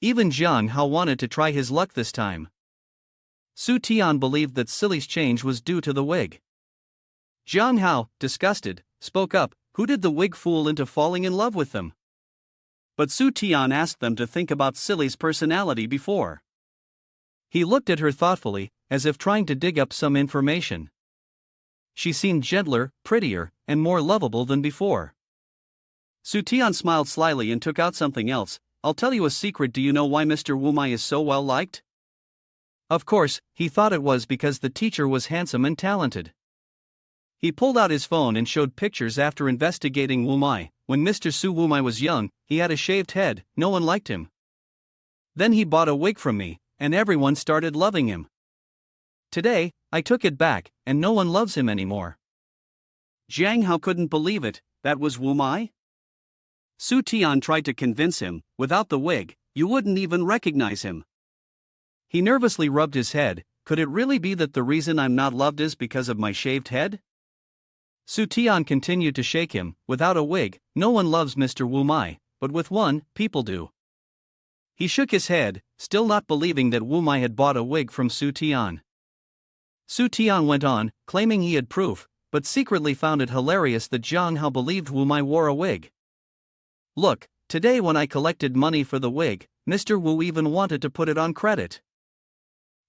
Even Zhang Hao wanted to try his luck this time. Su Tian believed that Silly's change was due to the wig. Zhang Hao, disgusted, spoke up, "Who did the wig fool into falling in love with them?" But Su Tian asked them to think about Silly's personality before. He looked at her thoughtfully, as if trying to dig up some information. She seemed gentler, prettier, and more lovable than before. Su Tian smiled slyly and took out something else. "I'll tell you a secret. Do you know why Mr. Wu Mai is so well liked?" Of course, he thought it was because the teacher was handsome and talented. He pulled out his phone and showed pictures after investigating Wu Mai. When Mr. Su Wu Mai was young, he had a shaved head, no one liked him. Then he bought a wig from me, and everyone started loving him. Today, I took it back, and no one loves him anymore. Zhang Hao couldn't believe it. That was Wu Mai? Su Tian tried to convince him, "Without the wig, you wouldn't even recognize him." He nervously rubbed his head. "Could it really be that the reason I'm not loved is because of my shaved head?" Su Tian continued to shake him. "Without a wig, no one loves Mr. Wu Mai, but with one, people do." He shook his head, still not believing that Wu Mai had bought a wig from Su Tian. Su Tian went on, claiming he had proof, but secretly found it hilarious that Zhang Hao believed Wu Mai wore a wig. "Look, today when I collected money for the wig, Mr. Wu even wanted to put it on credit."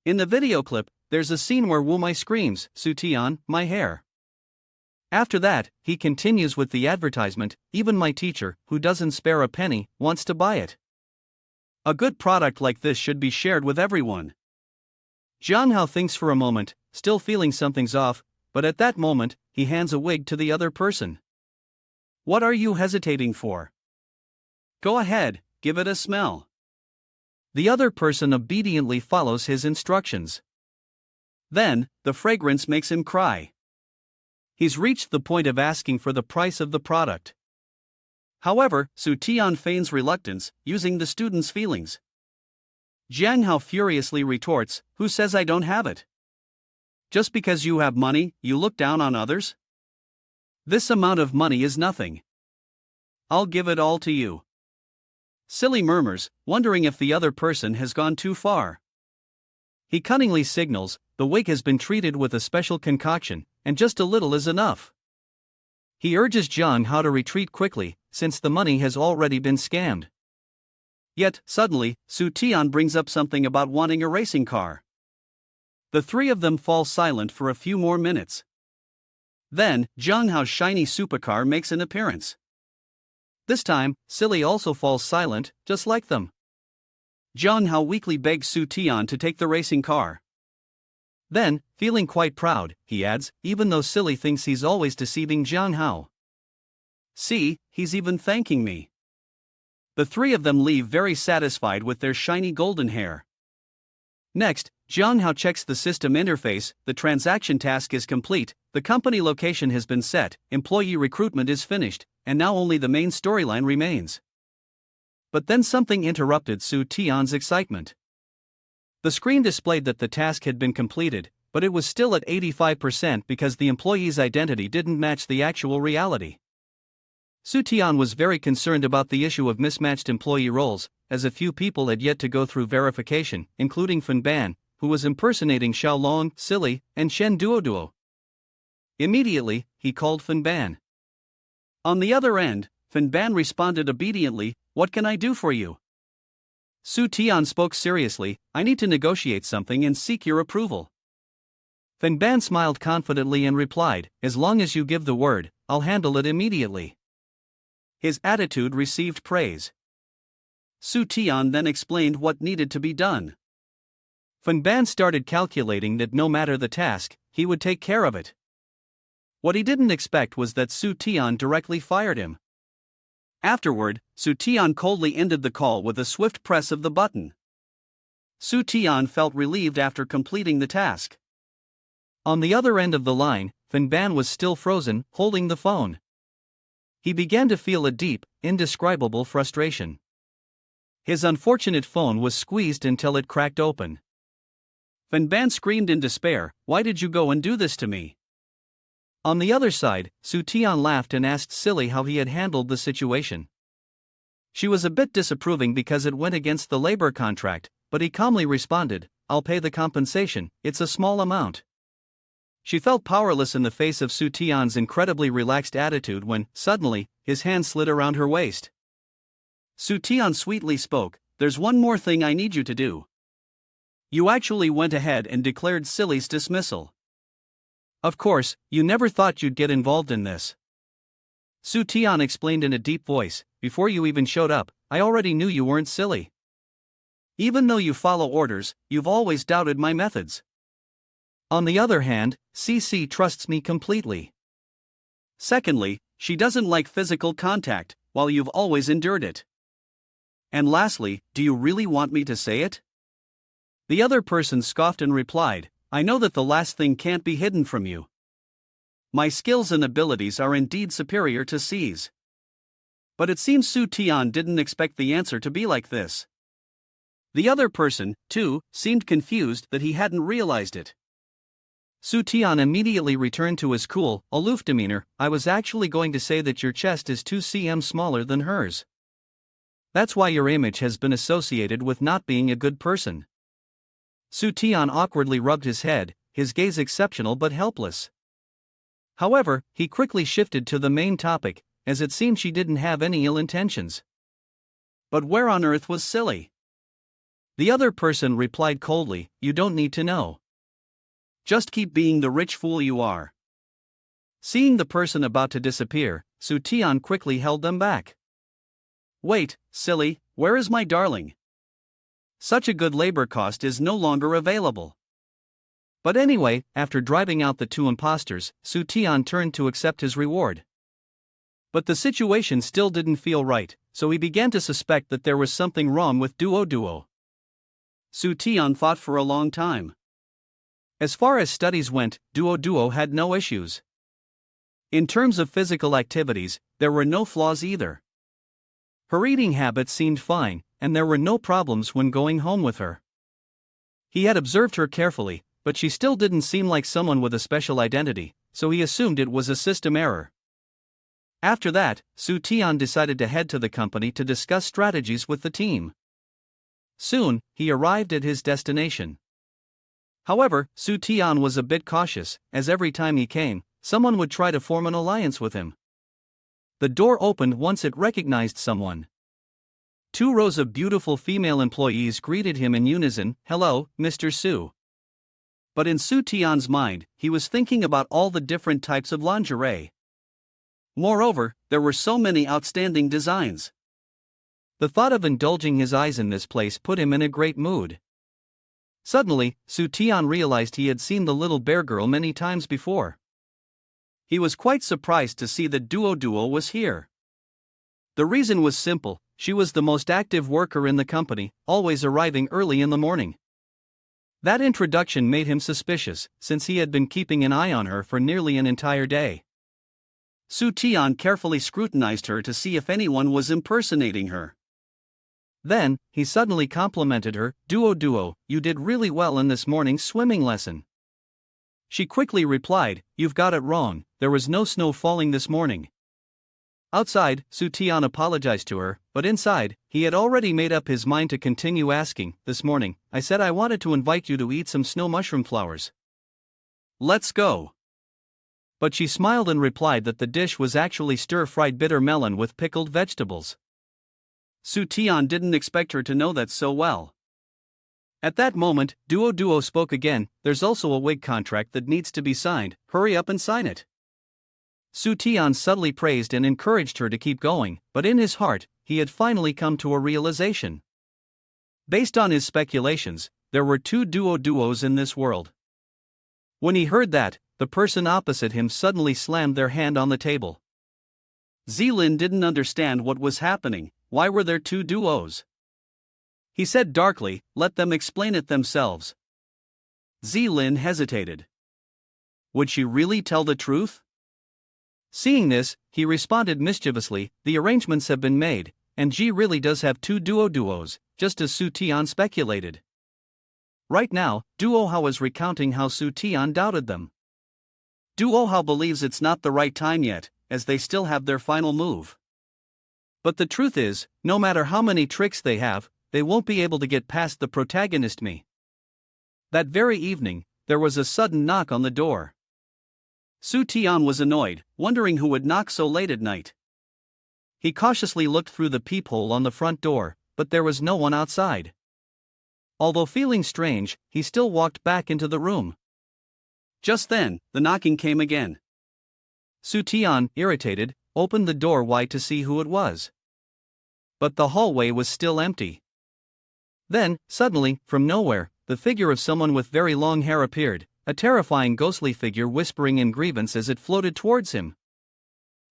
In the video clip, there's a scene where Wu Mai screams, "Su Tian, my hair." After that, he continues with the advertisement, "Even my teacher, who doesn't spare a penny, wants to buy it." A good product like this should be shared with everyone. Zhang Hao thinks for a moment, still feeling something's off, but at that moment, he hands a wig to the other person. "What are you hesitating for? Go ahead, give it a smell." The other person obediently follows his instructions. Then, the fragrance makes him cry. He's reached the point of asking for the price of the product. However, Su Tian feigns reluctance, using the student's feelings. Zhang Hao furiously retorts, "Who says I don't have it? Just because you have money, you look down on others? This amount of money is nothing. I'll give it all to you." Silly murmurs, wondering if the other person has gone too far. He cunningly signals, "The wig has been treated with a special concoction, and just a little is enough." He urges Zhang Hao to retreat quickly, since the money has already been scammed. Yet, suddenly, Su Tian brings up something about wanting a racing car. The three of them fall silent for a few more minutes. Then, Zhang Hao's shiny supercar makes an appearance. This time, Silly also falls silent, just like them. Zhang Hao weakly begs Su Tian to take the racing car. Then, feeling quite proud, he adds, "Even though Silly thinks he's always deceiving Zhang Hao. See, he's even thanking me." The three of them leave very satisfied with their shiny golden hair. Next, Zhang Hao checks the system interface. The transaction task is complete, the company location has been set, employee recruitment is finished, and now only the main storyline remains. But then something interrupted Su Tian's excitement. The screen displayed that the task had been completed, but it was still at 85% because the employee's identity didn't match the actual reality. Su Tian was very concerned about the issue of mismatched employee roles, as a few people had yet to go through verification, including Fan Ban, who was impersonating Xiaolong, Silly, and Chen Duoduo. Immediately, he called Fan Ban. On the other end, Fan Ban responded obediently, "What can I do for you?" Su Tian spoke seriously, "I need to negotiate something and seek your approval." Fan Ban smiled confidently and replied, "As long as you give the word, I'll handle it immediately." His attitude received praise. Su Tian then explained what needed to be done. Fan Ban started calculating that no matter the task, he would take care of it. What he didn't expect was that Su Tian directly fired him. Afterward, Su Tian coldly ended the call with a swift press of the button. Su Tian felt relieved after completing the task. On the other end of the line, Fan Ban was still frozen, holding the phone. He began to feel a deep, indescribable frustration. His unfortunate phone was squeezed until it cracked open. Fan Ban screamed in despair, "Why did you go and do this to me?" On the other side, Su Tian laughed and asked Silly how he had handled the situation. She was a bit disapproving because it went against the labor contract, but he calmly responded, "I'll pay the compensation, it's a small amount." She felt powerless in the face of Su Tian's incredibly relaxed attitude when, suddenly, his hand slid around her waist. Su Tian sweetly spoke, "There's one more thing I need you to do. You actually went ahead and declared Silly's dismissal. Of course, you never thought you'd get involved in this." Su Tian explained in a deep voice, "Before you even showed up, I already knew you weren't silly. Even though you follow orders, you've always doubted my methods. On the other hand, CC trusts me completely. Secondly, she doesn't like physical contact, while you've always endured it. And lastly, do you really want me to say it?" The other person scoffed and replied, "I know that the last thing can't be hidden from you. My skills and abilities are indeed superior to C's." But it seems Su Tian didn't expect the answer to be like this. The other person, too, seemed confused that he hadn't realized it. Su Tian immediately returned to his cool, aloof demeanor. "I was actually going to say that your chest is 2 cm smaller than hers. That's why your image has been associated with not being a good person." Su Tian awkwardly rubbed his head, his gaze exceptional but helpless. However, he quickly shifted to the main topic, as it seemed she didn't have any ill intentions. "But where on earth was Silly?" The other person replied coldly, "You don't need to know. Just keep being the rich fool you are." Seeing the person about to disappear, Su Tian quickly held them back. "Wait, Silly, where is my darling? Such a good labor cost is no longer available." But anyway, after driving out the two imposters, Su Tian turned to accept his reward. But the situation still didn't feel right, so he began to suspect that there was something wrong with Duo. Su Tian thought for a long time. As far as studies went, Duo had no issues. In terms of physical activities, there were no flaws either. Her eating habits seemed fine, and there were no problems when going home with her. He had observed her carefully, but she still didn't seem like someone with a special identity, so he assumed it was a system error. After that, Su Tian decided to head to the company to discuss strategies with the team. Soon, he arrived at his destination. However, Su Tian was a bit cautious, as every time he came, someone would try to form an alliance with him. The door opened once it recognized someone. 2 rows of beautiful female employees greeted him in unison, "Hello, Mr. Su." But in Su Tian's mind, he was thinking about all the different types of lingerie. Moreover, there were so many outstanding designs. The thought of indulging his eyes in this place put him in a great mood. Suddenly, Su Tian realized he had seen the little bear girl many times before. He was quite surprised to see that Duo was here. The reason was simple: she was the most active worker in the company, always arriving early in the morning. That introduction made him suspicious, since he had been keeping an eye on her for nearly an entire day. Su Tian carefully scrutinized her to see if anyone was impersonating her. Then, he suddenly complimented her, Duo, you did really well in this morning's swimming lesson." She quickly replied, "You've got it wrong, there was no snow falling this morning." Outside, Su Tian apologized to her, but inside, he had already made up his mind to continue asking. "This morning, I said I wanted to invite you to eat some snow mushroom flowers. Let's go." But she smiled and replied that the dish was actually stir-fried bitter melon with pickled vegetables. Su Tian didn't expect her to know that so well. At that moment, Duo spoke again, "There's also a wig contract that needs to be signed, hurry up and sign it." Su Tian subtly praised and encouraged her to keep going, but in his heart, he had finally come to a realization. Based on his speculations, there were 2 Duos in this world. When he heard that, the person opposite him suddenly slammed their hand on the table. Zilin didn't understand what was happening. Why were there two duos? He said darkly, let them explain it themselves. Zilin hesitated. Would she really tell the truth? Seeing this, he responded mischievously, the arrangements have been made, and Ji really does have two duos, just as Su Tian speculated. Right now, Duo Hao is recounting how Su Tian doubted them. Duo Hao believes it's not the right time yet, as they still have their final move. But the truth is, no matter how many tricks they have, they won't be able to get past the protagonist me. That very evening, there was a sudden knock on the door. Su Tian was annoyed, wondering who would knock so late at night. He cautiously looked through the peephole on the front door, but there was no one outside. Although feeling strange, he still walked back into the room. Just then, the knocking came again. Su Tian, irritated, opened the door wide to see who it was. But the hallway was still empty. Then, suddenly, from nowhere, the figure of someone with very long hair appeared, a terrifying ghostly figure whispering in grievance as it floated towards him.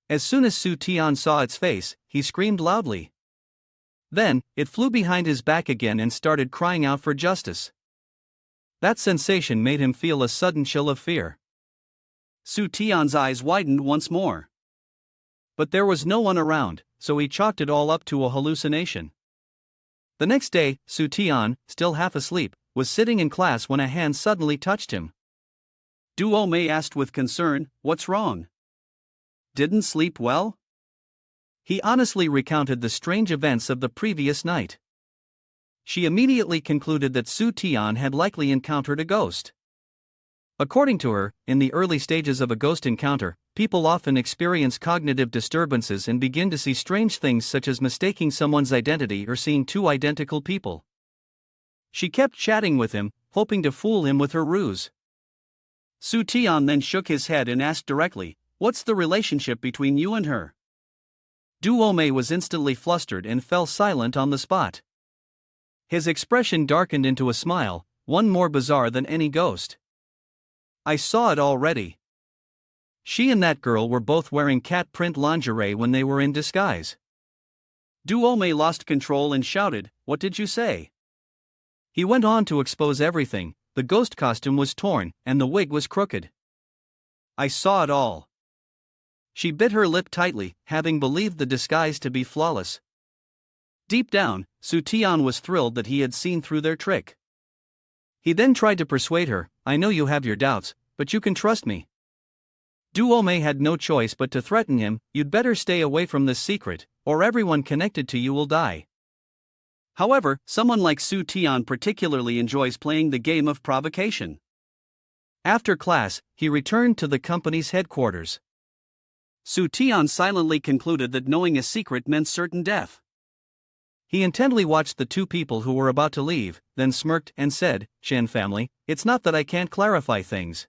As soon as Su Tian saw its face, he screamed loudly. Then, it flew behind his back again and started crying out for justice. That sensation made him feel a sudden chill of fear. Su Tian's eyes widened once more. But there was no one around, so he chalked it all up to a hallucination. The next day, Su Tian, still half asleep, was sitting in class when a hand suddenly touched him. Duo Mei asked with concern, what's wrong? Didn't sleep well? He honestly recounted the strange events of the previous night. She immediately concluded that Su Tian had likely encountered a ghost. According to her, in the early stages of a ghost encounter, people often experience cognitive disturbances and begin to see strange things such as mistaking someone's identity or seeing two identical people. She kept chatting with him, hoping to fool him with her ruse. Su Tian then shook his head and asked directly, what's the relationship between you and her? Duo Mei was instantly flustered and fell silent on the spot. His expression darkened into a smile, one more bizarre than any ghost. I saw it already. She and that girl were both wearing cat print lingerie when they were in disguise. Duo Mei lost control and shouted, what did you say? He went on to expose everything. The ghost costume was torn, and the wig was crooked. I saw it all. She bit her lip tightly, having believed the disguise to be flawless. Deep down, Su Tian was thrilled that he had seen through their trick. He then tried to persuade her, I know you have your doubts, but you can trust me. Duo Mei had no choice but to threaten him, you'd better stay away from this secret, or everyone connected to you will die. However, someone like Su Tian particularly enjoys playing the game of provocation. After class, he returned to the company's headquarters. Su Tian silently concluded that knowing a secret meant certain death. He intently watched the two people who were about to leave, then smirked and said, Chen family, it's not that I can't clarify things.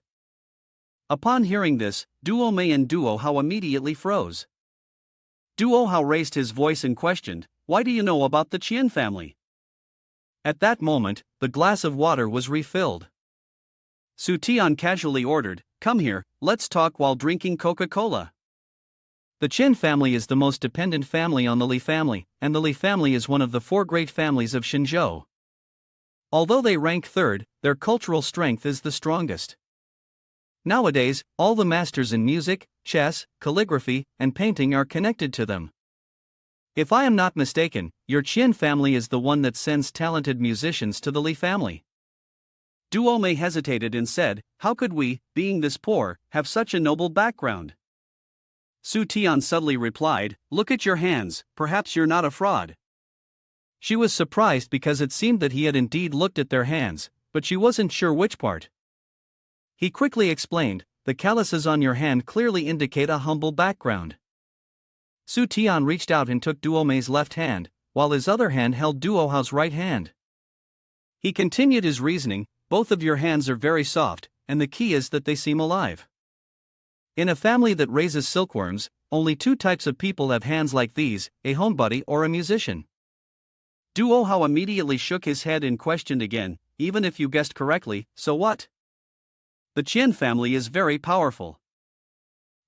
Upon hearing this, Duo Mei and Duo Hao immediately froze. Duo Hao raised his voice and questioned, why do you know about the Chen family? At that moment, the glass of water was refilled. Su Tian casually ordered, come here, let's talk while drinking Coca-Cola. The Chen family is the most dependent family on the Li family, and the Li family is one of the four great families of Xinzhou. Although they rank third, their cultural strength is the strongest. Nowadays, all the masters in music, chess, calligraphy, and painting are connected to them. If I am not mistaken, your Chen family is the one that sends talented musicians to the Li family. Duo Mei hesitated and said, how could we, being this poor, have such a noble background? Su Tian subtly replied, look at your hands, perhaps you're not a fraud. She was surprised because it seemed that he had indeed looked at their hands, but she wasn't sure which part. He quickly explained, the calluses on your hand clearly indicate a humble background. Su Tian reached out and took Duo Mei's left hand, while his other hand held Duo Hao's right hand. He continued his reasoning, both of your hands are very soft, and the key is that they seem alive. In a family that raises silkworms, only two types of people have hands like these, a homebody or a musician. Duo Hao immediately shook his head and questioned again, even if you guessed correctly, so what? The Chen family is very powerful.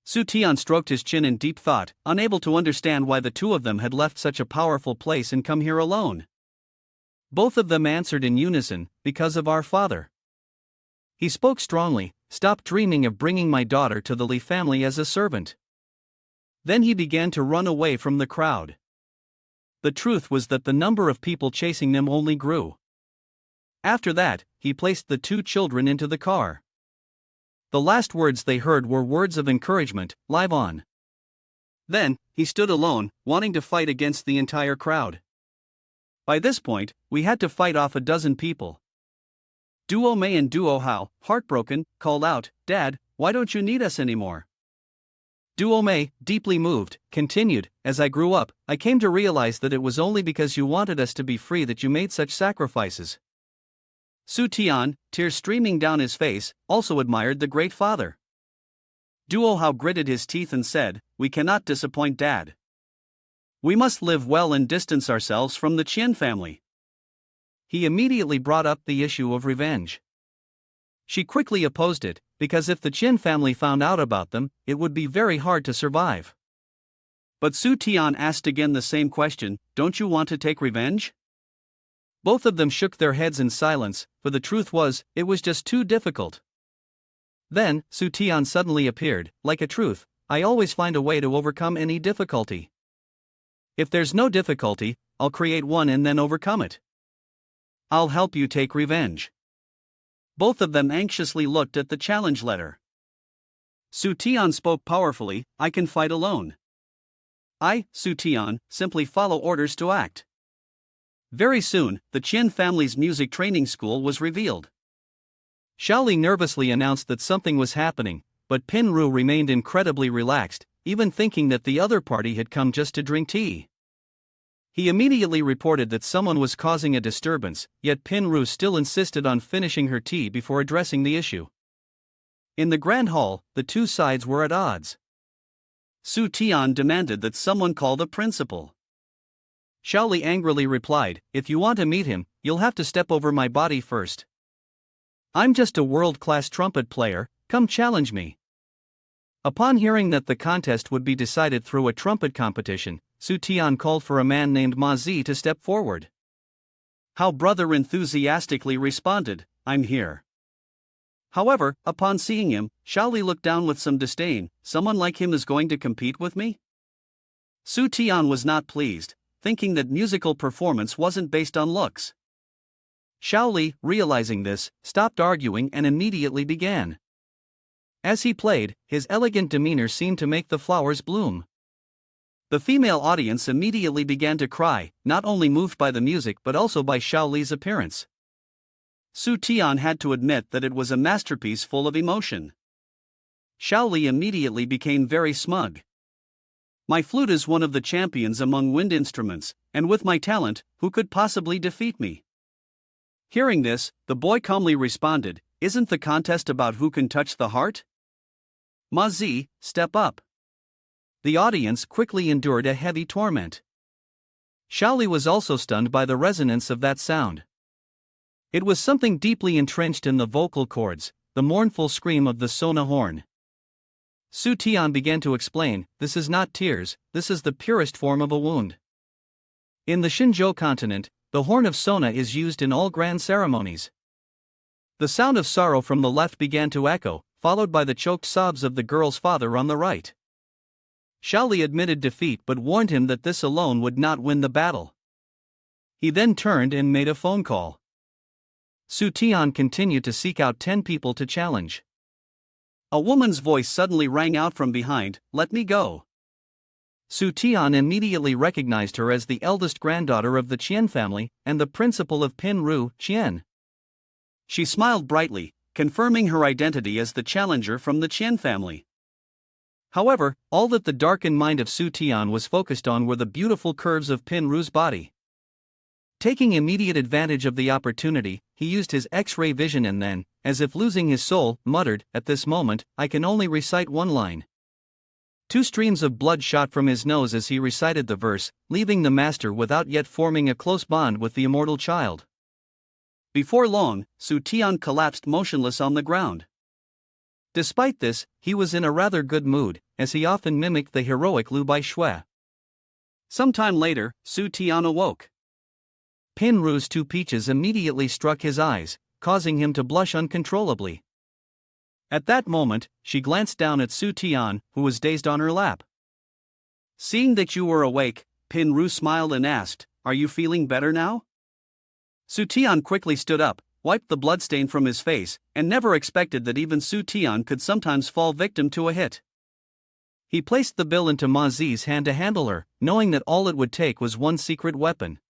Su Tian stroked his chin in deep thought, unable to understand why the two of them had left such a powerful place and come here alone. Both of them answered in unison, because of our father. He spoke strongly. Stop dreaming of bringing my daughter to the Li family as a servant. Then he began to run away from the crowd. The truth was that the number of people chasing them only grew. After that, he placed the two children into the car. The last words they heard were words of encouragement, live on. Then, he stood alone, wanting to fight against the entire crowd. By this point, we had to fight off a dozen people. Duo Mei and Duo Hao, heartbroken, called out, "Dad, why don't you need us anymore?" Duo Mei, deeply moved, continued, "As I grew up, I came to realize that it was only because you wanted us to be free that you made such sacrifices." Su Tian, tears streaming down his face, also admired the great father. Duo Hao gritted his teeth and said, "We cannot disappoint Dad. We must live well and distance ourselves from the Chen family." He immediately brought up the issue of revenge. She quickly opposed it, because if the Chen family found out about them, it would be very hard to survive. But Su Tian asked again the same question, "Don't you want to take revenge?" Both of them shook their heads in silence, for the truth was, it was just too difficult. Then, Su Tian suddenly appeared, like a truth, "I always find a way to overcome any difficulty. If there's no difficulty, I'll create one and then overcome it. I'll help you take revenge." Both of them anxiously looked at the challenge letter. Su Tian spoke powerfully, "I can fight alone. I, Su Tian, simply follow orders to act." Very soon, the Chen family's music training school was revealed. Xiaoli nervously announced that something was happening, but Pinru remained incredibly relaxed, even thinking that the other party had come just to drink tea. He immediately reported that someone was causing a disturbance, yet Pinru still insisted on finishing her tea before addressing the issue. In the grand hall, the two sides were at odds. Su Tian demanded that someone call the principal. Xiaoli angrily replied, "If you want to meet him, you'll have to step over my body first. I'm just a world-class trumpet player, come challenge me." Upon hearing that the contest would be decided through a trumpet competition, Su Tian called for a man named Ma Zi to step forward. Hao brother enthusiastically responded, "I'm here." However, upon seeing him, Xiaoli looked down with some disdain, "Someone like him is going to compete with me?" Su Tian was not pleased, thinking that musical performance wasn't based on looks. Xiaoli, realizing this, stopped arguing and immediately began. As he played, his elegant demeanor seemed to make the flowers bloom. The female audience immediately began to cry, not only moved by the music but also by Xiaoli's appearance. Su Tian had to admit that it was a masterpiece full of emotion. Xiaoli immediately became very smug. "My flute is one of the champions among wind instruments, and with my talent, who could possibly defeat me?" Hearing this, the boy calmly responded, "Isn't the contest about who can touch the heart? Ma Zi, step up." The audience quickly endured a heavy torment. Xiaoli was also stunned by the resonance of that sound. It was something deeply entrenched in the vocal cords, the mournful scream of the sona horn. Su Tian began to explain, "This is not tears, this is the purest form of a wound. In the Xinzhou continent, the horn of sona is used in all grand ceremonies." The sound of sorrow from the left began to echo, followed by the choked sobs of the girl's father on the right. Xiaoli admitted defeat but warned him that this alone would not win the battle. He then turned and made a phone call. Su Tian continued to seek out 10 people to challenge. A woman's voice suddenly rang out from behind, "Let me go." Su Tian immediately recognized her as the eldest granddaughter of the Chen family and the principal of Pinru, Chen. She smiled brightly, confirming her identity as the challenger from the Chen family. However, all that the darkened mind of Su Tian was focused on were the beautiful curves of Pinru's body. Taking immediate advantage of the opportunity, he used his X-ray vision and then, as if losing his soul, muttered, "At this moment, I can only recite one line." 2 streams of blood shot from his nose as he recited the verse, leaving the master without yet forming a close bond with the immortal child. Before long, Su Tian collapsed motionless on the ground. Despite this, he was in a rather good mood, as he often mimicked the heroic Lu Bai Shui. Sometime later, Su Tian awoke. Pinru's two peaches immediately struck his eyes, causing him to blush uncontrollably. At that moment, she glanced down at Su Tian, who was dazed on her lap. Seeing that you were awake, Pinru smiled and asked, "Are you feeling better now?" Su Tian quickly stood up, wiped the bloodstain from his face, and never expected that even Su Tian could sometimes fall victim to a hit. He placed the bill into Ma Zi's hand to handle her, knowing that all it would take was one secret weapon.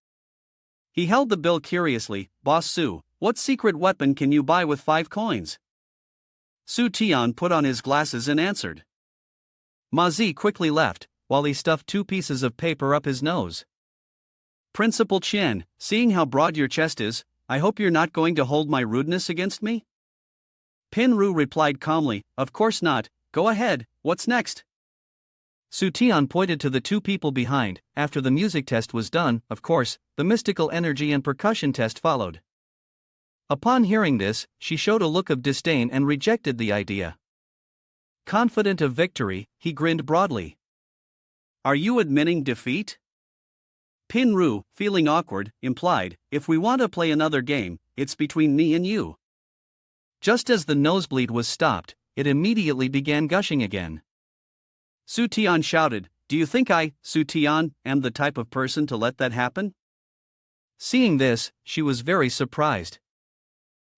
He held the bill curiously. "Boss Su, what secret weapon can you buy with 5 coins?" Su Tian put on his glasses and answered. Ma Zi quickly left, while he stuffed 2 pieces of paper up his nose. "Principal Chen, seeing how broad your chest is, I hope you're not going to hold my rudeness against me?" Pinru replied calmly, "Of course not, go ahead, what's next?" Su Tian pointed to the 2 people behind. After the music test was done, of course, the mystical energy and percussion test followed. Upon hearing this, she showed a look of disdain and rejected the idea. Confident of victory, he grinned broadly. "Are you admitting defeat?" Pinru, feeling awkward, implied, "If we want to play another game, it's between me and you." Just as the nosebleed was stopped, it immediately began gushing again. Su Tian shouted, "Do you think I, Su Tian, am the type of person to let that happen?" Seeing this, she was very surprised.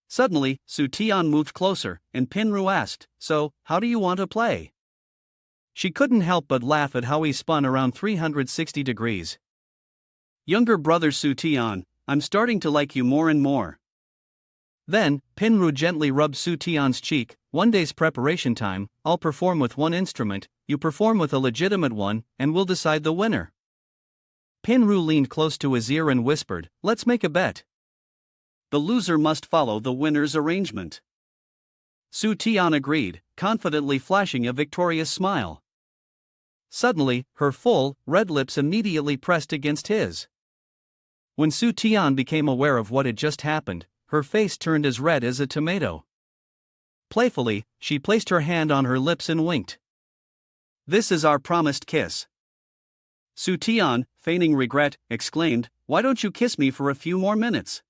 Suddenly, Su Tian moved closer, and Pinru asked, "So, how do you want to play?" She couldn't help but laugh at how he spun around 360 degrees. "Younger brother Su Tian, I'm starting to like you more and more." Then, Pinru gently rubbed Su Tian's cheek. "One day's preparation time, I'll perform with one instrument, you perform with a legitimate one, and we'll decide the winner." Pinru leaned close to his ear and whispered, "Let's make a bet. The loser must follow the winner's arrangement." Su Tian agreed, confidently flashing a victorious smile. Suddenly, her full, red lips immediately pressed against his. When Su Tian became aware of what had just happened, her face turned as red as a tomato. Playfully, she placed her hand on her lips and winked. "This is our promised kiss." Su Tian, feigning regret, exclaimed, "Why don't you kiss me for a few more minutes?"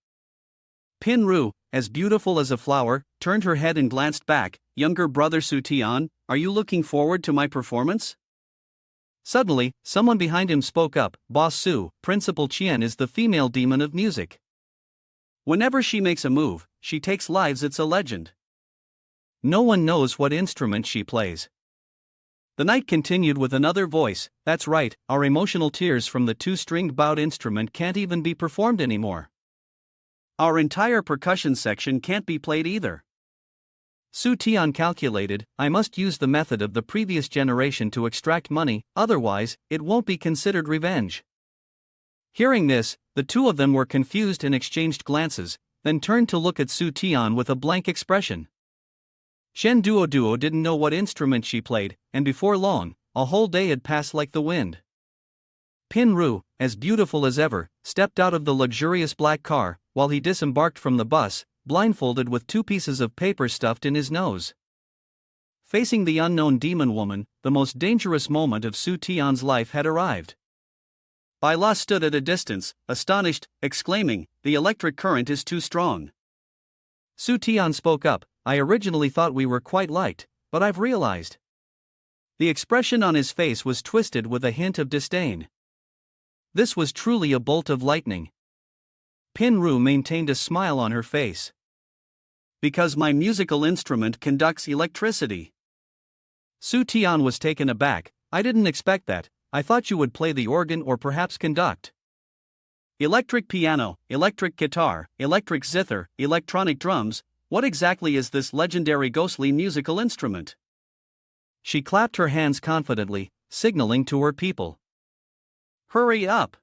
Pinru, as beautiful as a flower, turned her head and glanced back. "Younger brother Su Tian, are you looking forward to my performance?" Suddenly, someone behind him spoke up, "Boss Su, Principal Chen is the female demon of music. Whenever she makes a move, she takes lives, it's a legend. No one knows what instrument she plays." The night continued with another voice, "That's right, our emotional tears from the 2-stringed bowed instrument can't even be performed anymore. Our entire percussion section can't be played either." Su Tian calculated, "I must use the method of the previous generation to extract money, otherwise, it won't be considered revenge." Hearing this, the 2 of them were confused and exchanged glances, then turned to look at Su Tian with a blank expression. Chen Duo didn't know what instrument she played, and before long, a whole day had passed like the wind. Pinru, as beautiful as ever, stepped out of the luxurious black car, while he disembarked from the bus, blindfolded with 2 pieces of paper stuffed in his nose. Facing the unknown demon woman, the most dangerous moment of Su Tian's life had arrived. Bai La stood at a distance, astonished, exclaiming, "The electric current is too strong." Su Tian spoke up, "I originally thought we were quite liked, but I've realized." The expression on his face was twisted with a hint of disdain. This was truly a bolt of lightning. Pinru maintained a smile on her face. "Because my musical instrument conducts electricity." Su Tian was taken aback. "I didn't expect that, I thought you would play the organ or perhaps conduct." "Electric piano, electric guitar, electric zither, electronic drums, what exactly is this legendary ghostly musical instrument?" She clapped her hands confidently, signaling to her people. "Hurry up!"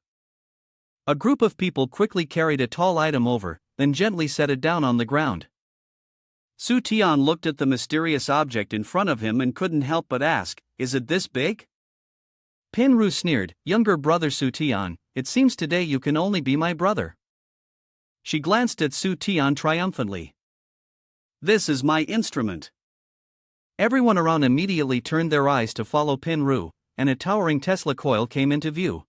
A group of people quickly carried a tall item over, then gently set it down on the ground. Su Tian looked at the mysterious object in front of him and couldn't help but ask, "Is it this big?" Pinru sneered, "Younger brother Su Tian, it seems today you can only be my brother." She glanced at Su Tian triumphantly. "This is my instrument." Everyone around immediately turned their eyes to follow Pin-Ru, and a towering Tesla coil came into view.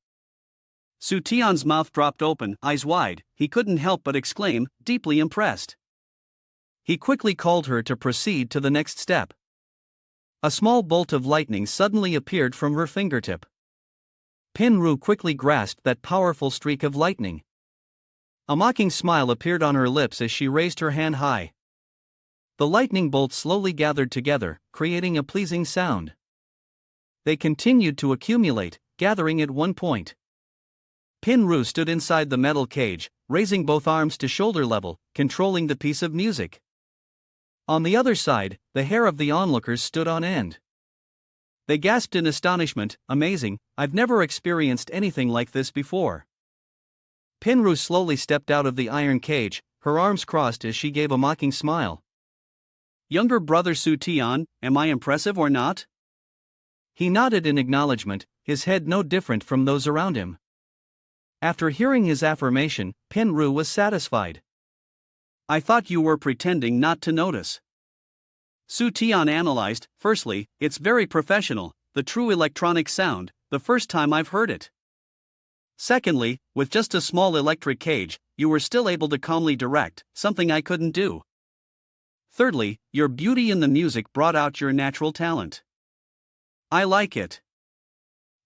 Su Tian's mouth dropped open, eyes wide. He couldn't help but exclaim, deeply impressed. He quickly called her to proceed to the next step. A small bolt of lightning suddenly appeared from her fingertip. Pin-Ru quickly grasped that powerful streak of lightning. A mocking smile appeared on her lips as she raised her hand high. The lightning bolts slowly gathered together, creating a pleasing sound. They continued to accumulate, gathering at one point. Pin-Ru stood inside the metal cage, raising both arms to shoulder level, controlling the piece of music. On the other side, the hair of the onlookers stood on end. They gasped in astonishment, amazing, I've never experienced anything like this before. Pin-Ru slowly stepped out of the iron cage, her arms crossed as she gave a mocking smile. Younger brother Su Tian, am I impressive or not? He nodded in acknowledgement, his head no different from those around him. After hearing his affirmation, Pin-Ru was satisfied. I thought you were pretending not to notice. Su Tian analyzed, firstly, it's very professional, the true electronic sound, the first time I've heard it. Secondly, with just a small electric cage, you were still able to calmly direct, something I couldn't do. Thirdly, your beauty in the music brought out your natural talent. I like it.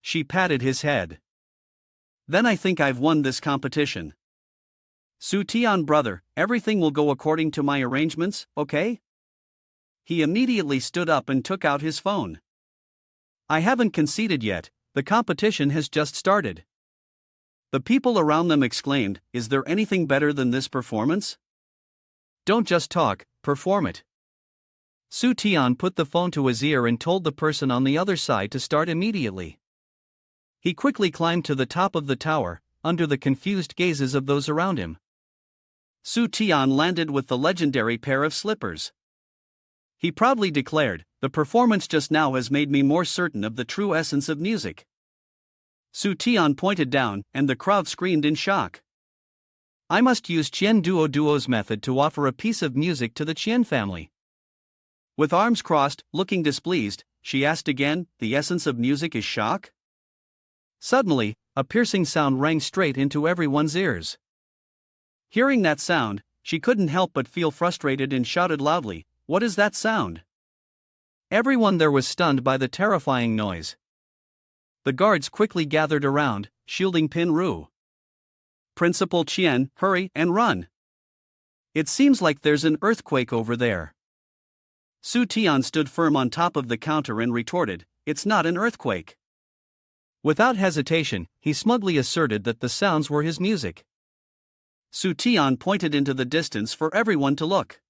She patted his head. Then I think I've won this competition. Su Tian brother, everything will go according to my arrangements, okay? He immediately stood up and took out his phone. I haven't conceded yet, the competition has just started. The people around them exclaimed, is there anything better than this performance? Don't just talk, perform it. Su Tian put the phone to his ear and told the person on the other side to start immediately. He quickly climbed to the top of the tower, under the confused gazes of those around him. Su Tian landed with the legendary pair of slippers. He proudly declared, the performance just now has made me more certain of the true essence of music. Su Tian pointed down, and the crowd screamed in shock. I must use Chen Duo's method to offer a piece of music to the Chen family. With arms crossed, looking displeased, she asked again, the essence of music is shock? Suddenly, a piercing sound rang straight into everyone's ears. Hearing that sound, she couldn't help but feel frustrated and shouted loudly, what is that sound? Everyone there was stunned by the terrifying noise. The guards quickly gathered around, shielding Pin-Ru. Principal Chen, hurry and run. It seems like there's an earthquake over there. Su Tian stood firm on top of the counter and retorted, it's not an earthquake. Without hesitation, he smugly asserted that the sounds were his music. Su Tian pointed into the distance for everyone to look.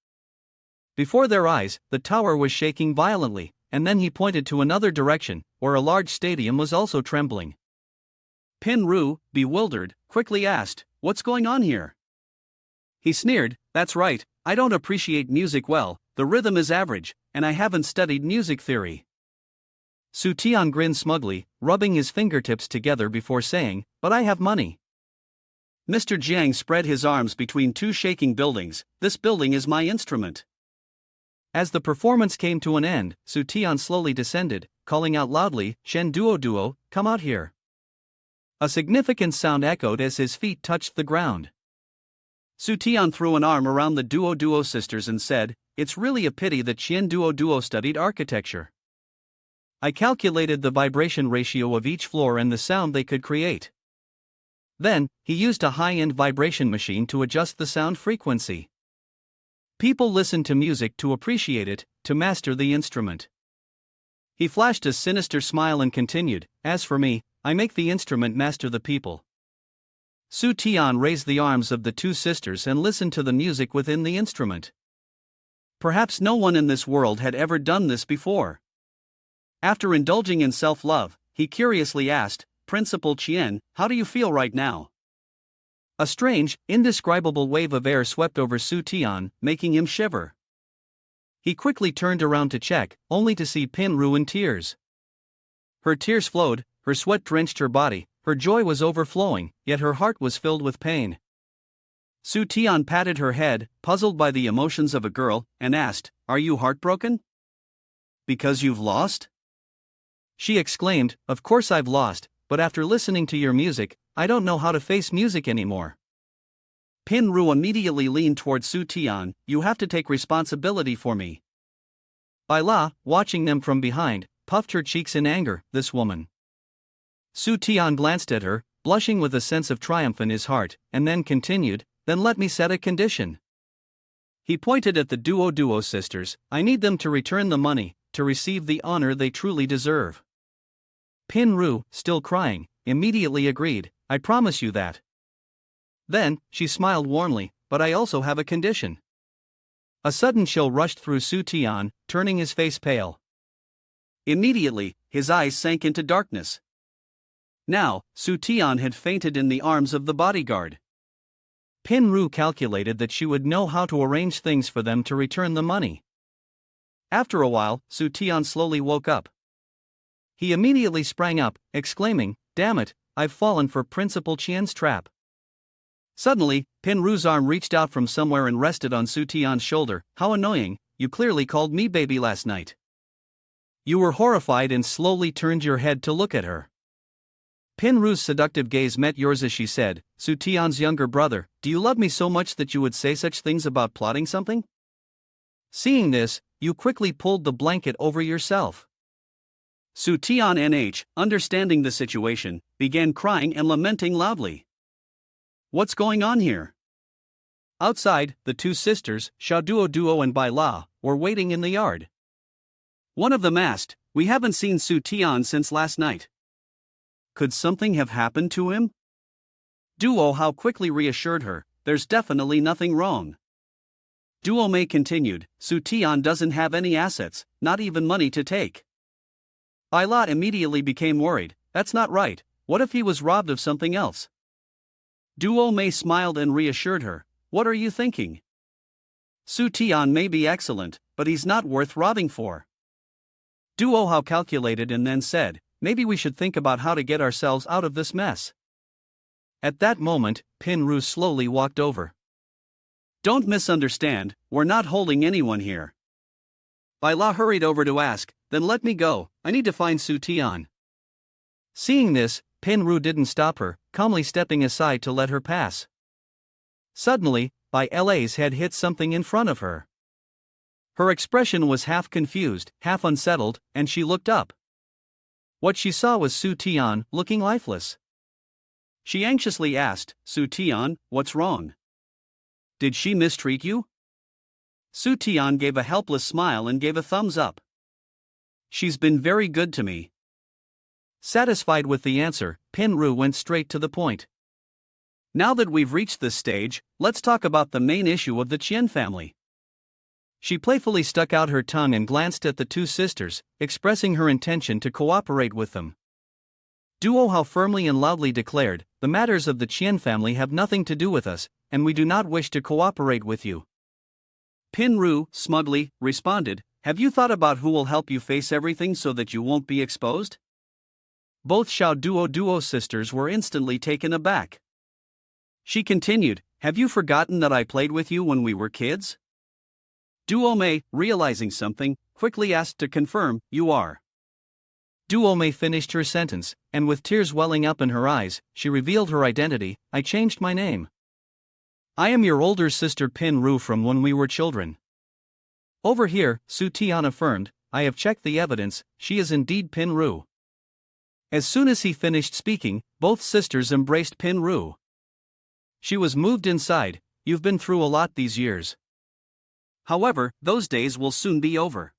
Before their eyes, the tower was shaking violently, and then he pointed to another direction, where a large stadium was also trembling. Pin-Ru, bewildered, quickly asked, what's going on here? He sneered, that's right, I don't appreciate music well, the rhythm is average, and I haven't studied music theory. Su Tian grinned smugly, rubbing his fingertips together before saying, but I have money. Mr. Jiang spread his arms between two shaking buildings, this building is my instrument. As the performance came to an end, Su Tian slowly descended, calling out loudly, Shen Duo, come out here. A significant sound echoed as his feet touched the ground. Su Tian threw an arm around the Duo sisters and said, it's really a pity that Chen Duo studied architecture. I calculated the vibration ratio of each floor and the sound they could create. Then, he used a high-end vibration machine to adjust the sound frequency. People listened to music to appreciate it, to master the instrument. He flashed a sinister smile and continued, as for me, I make the instrument master the people. Su Tian raised the arms of the two sisters and listened to the music within the instrument. Perhaps no one in this world had ever done this before. After indulging in self-love, he curiously asked, Principal Chen, how do you feel right now? A strange, indescribable wave of air swept over Su Tian, making him shiver. He quickly turned around to check, only to see Pin-Ru in tears. Her tears flowed, her sweat drenched her body, her joy was overflowing, yet her heart was filled with pain. Su Tian patted her head, puzzled by the emotions of a girl, and asked, are you heartbroken? Because you've lost? She exclaimed, "Of course I've lost, but after listening to your music, I don't know how to face music anymore." Pinru immediately leaned toward Su Tian. "You have to take responsibility for me." Bai La, watching them from behind, puffed her cheeks in anger. This woman. Su Tian glanced at her, blushing with a sense of triumph in his heart, and then continued, "Then let me set a condition." He pointed at the Duo sisters. "I need them to return the money, to receive the honor they truly deserve." Pinru, still crying, immediately agreed. "I promise you that." Then, she smiled warmly, "But I also have a condition." A sudden chill rushed through Su Tian, turning his face pale. Immediately, his eyes sank into darkness. Now, Su Tian had fainted in the arms of the bodyguard. Pinru calculated that she would know how to arrange things for them to return the money. After a while, Su Tian slowly woke up. He immediately sprang up, exclaiming, "Damn it, I've fallen for Principal Qian's trap." Suddenly, Pinru's arm reached out from somewhere and rested on Su Tian's shoulder. "How annoying, you clearly called me baby last night." You were horrified and slowly turned your head to look at her. Pinru's seductive gaze met yours as she said, "Su Tian's younger brother, do you love me so much that you would say such things about plotting something?" Seeing this, you quickly pulled the blanket over yourself. Su Tian nh, understanding the situation, began crying and lamenting loudly. What's going on here? Outside, the two sisters, Xiao and Bai La, were waiting in the yard. One of them asked, "We haven't seen Su Tian since last night. Could something have happened to him?" Duo Hao quickly reassured her, "There's definitely nothing wrong." Duo Mei continued, "Su Tian doesn't have any assets, not even money to take." Bai La immediately became worried. "That's not right, what if he was robbed of something else?" Duo Mei smiled and reassured her, "What are you thinking? Su Tian may be excellent, but he's not worth robbing for." Duo Hao calculated and then said, "Maybe we should think about how to get ourselves out of this mess." At that moment, Pinru slowly walked over. "Don't misunderstand, we're not holding anyone here." Bai La hurried over to ask, "Then let me go, I need to find Su Tian." Seeing this, Pinru didn't stop her, calmly stepping aside to let her pass. Suddenly, Bai La's head hit something in front of her. Her expression was half confused, half unsettled, and she looked up. What she saw was Su Tian, looking lifeless. She anxiously asked, "Su Tian, what's wrong? Did she mistreat you?" Su Tian gave a helpless smile and gave a thumbs up. "She's been very good to me." Satisfied with the answer, Pinru went straight to the point. "Now that we've reached this stage, let's talk about the main issue of the Chen family." She playfully stuck out her tongue and glanced at the two sisters, expressing her intention to cooperate with them. Duo Hao firmly and loudly declared, "The matters of the Chen family have nothing to do with us, and we do not wish to cooperate with you." Pinru, smugly, responded, "Have you thought about who will help you face everything so that you won't be exposed?" Both Xiao Duo sisters were instantly taken aback. She continued, "Have you forgotten that I played with you when we were kids?" Duo Mei, realizing something, quickly asked to confirm, "You are?" Duo Mei finished her sentence, and with tears welling up in her eyes, she revealed her identity. "I changed my name. I am your older sister Pinru from when we were children." "Over here," Su Tian affirmed, "I have checked the evidence, she is indeed Pinru." As soon as he finished speaking, both sisters embraced Pinru. She was moved inside. "You've been through a lot these years. However, those days will soon be over.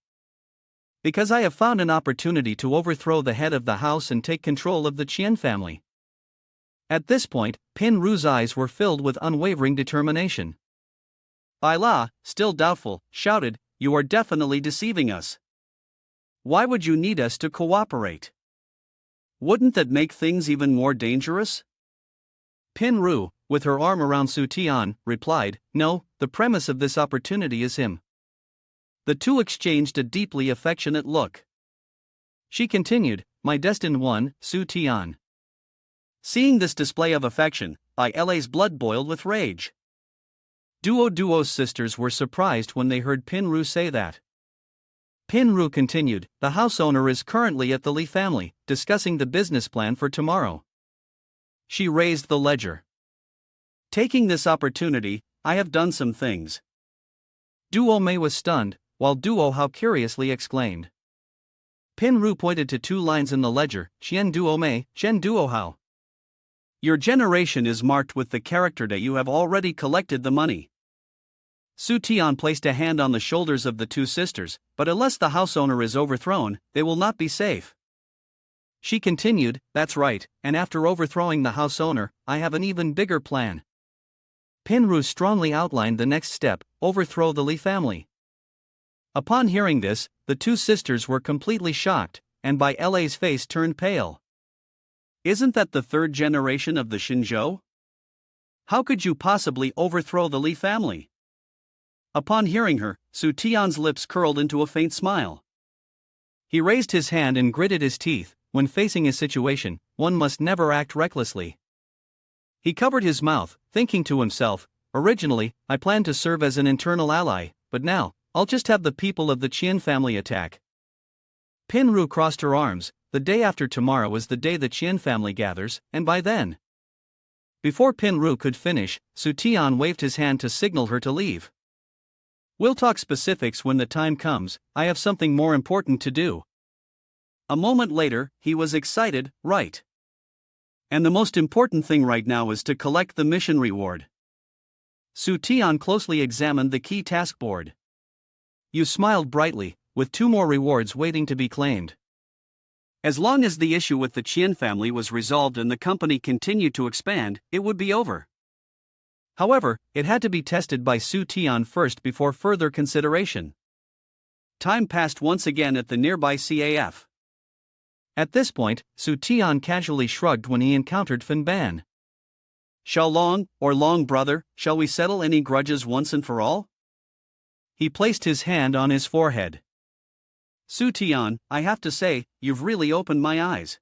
Because I have found an opportunity to overthrow the head of the house and take control of the Chen family." At this point, Pinru's eyes were filled with unwavering determination. Bai La, still doubtful, shouted, "You are definitely deceiving us. Why would you need us to cooperate? Wouldn't that make things even more dangerous?" Pinru, with her arm around Su Tian, replied, "No, the premise of this opportunity is him." The two exchanged a deeply affectionate look. She continued, "My destined one, Su Tian." Seeing this display of affection, Bai La's blood boiled with rage. Duo's sisters were surprised when they heard Pinru say that. Pinru continued, the house owner is currently at the Li family, discussing the business plan for tomorrow. She raised the ledger. Taking this opportunity, I have done some things. Duo Mei was stunned, while Duo Hao curiously exclaimed. Pinru pointed to 2 lines in the ledger, Xian Duo Mei, Shen Duo Hao. Your generation is marked with the character that you have already collected the money. Su Tian placed a hand on the shoulders of the 2 sisters, but unless the house owner is overthrown, they will not be safe. She continued, that's right, and after overthrowing the house owner, I have an even bigger plan. Pinru strongly outlined the next step, overthrow the Li family. Upon hearing this, the 2 sisters were completely shocked, and Bai La's face turned pale. Isn't that the 3rd generation of the Xinzhou? How could you possibly overthrow the Li family? Upon hearing her, Su Tian's lips curled into a faint smile. He raised his hand and gritted his teeth. When facing a situation, one must never act recklessly. He covered his mouth, thinking to himself, originally, I planned to serve as an internal ally, but now, I'll just have the people of the Qian family attack. Pinru crossed her arms. The day after tomorrow is the day the Qian family gathers, and by then. Before Pinru could finish, Su Tian waved his hand to signal her to leave. We'll talk specifics when the time comes, I have something more important to do. A moment later, he was excited, right? And the most important thing right now is to collect the mission reward. Su Tian closely examined the key task board. You smiled brightly, with 2 more rewards waiting to be claimed. As long as the issue with the Qian family was resolved and the company continued to expand, it would be over. However, it had to be tested by Su Tian first before further consideration. Time passed once again at the nearby CAF. At this point, Su Tian casually shrugged when he encountered Fan Ban. Shao Long, or Long brother, shall we settle any grudges once and for all? He placed his hand on his forehead. Su Tian, I have to say, you've really opened my eyes.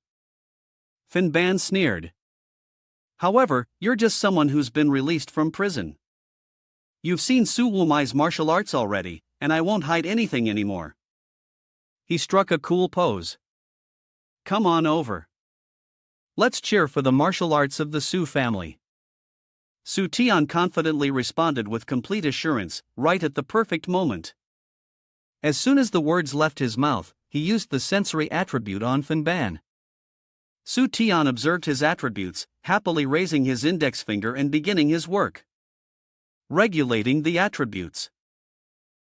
Fan Ban sneered. However, you're just someone who's been released from prison. You've seen Su Wumai's martial arts already, and I won't hide anything anymore. He struck a cool pose. Come on over. Let's cheer for the martial arts of the Su family. Su Tian confidently responded with complete assurance, right at the perfect moment. As soon as the words left his mouth, he used the sensory attribute on Fan Ban. Su Tian observed his attributes, happily raising his index finger and beginning his work. Regulating the attributes.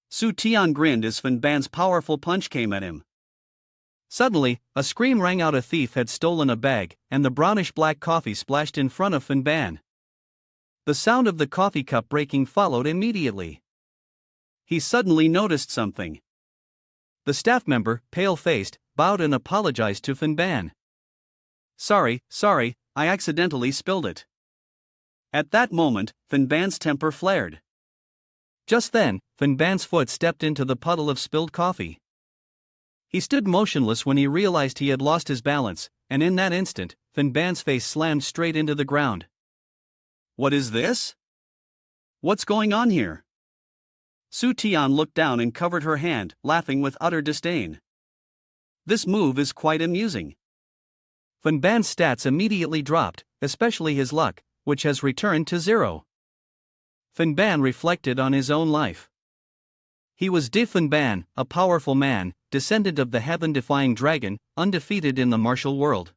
Su Tian grinned as Fan Ban's powerful punch came at him. Suddenly, a scream rang out. A thief had stolen a bag, and the brownish-black coffee splashed in front of Fan Ban. The sound of the coffee cup breaking followed immediately. He suddenly noticed something. The staff member, pale-faced, bowed and apologized to Fan Ban. Sorry, I accidentally spilled it. At that moment, Fan Ban's temper flared. Just then, Fan Ban's foot stepped into the puddle of spilled coffee. He stood motionless when he realized he had lost his balance, and in that instant, Fan Ban's face slammed straight into the ground. What is this? What's going on here? Su Tian looked down and covered her hand, laughing with utter disdain. This move is quite amusing. Fan Ban's stats immediately dropped, especially his luck, which has returned to 0. Fan Ban reflected on his own life. He was Fan Ban, a powerful man, descendant of the heaven-defying dragon, undefeated in the martial world.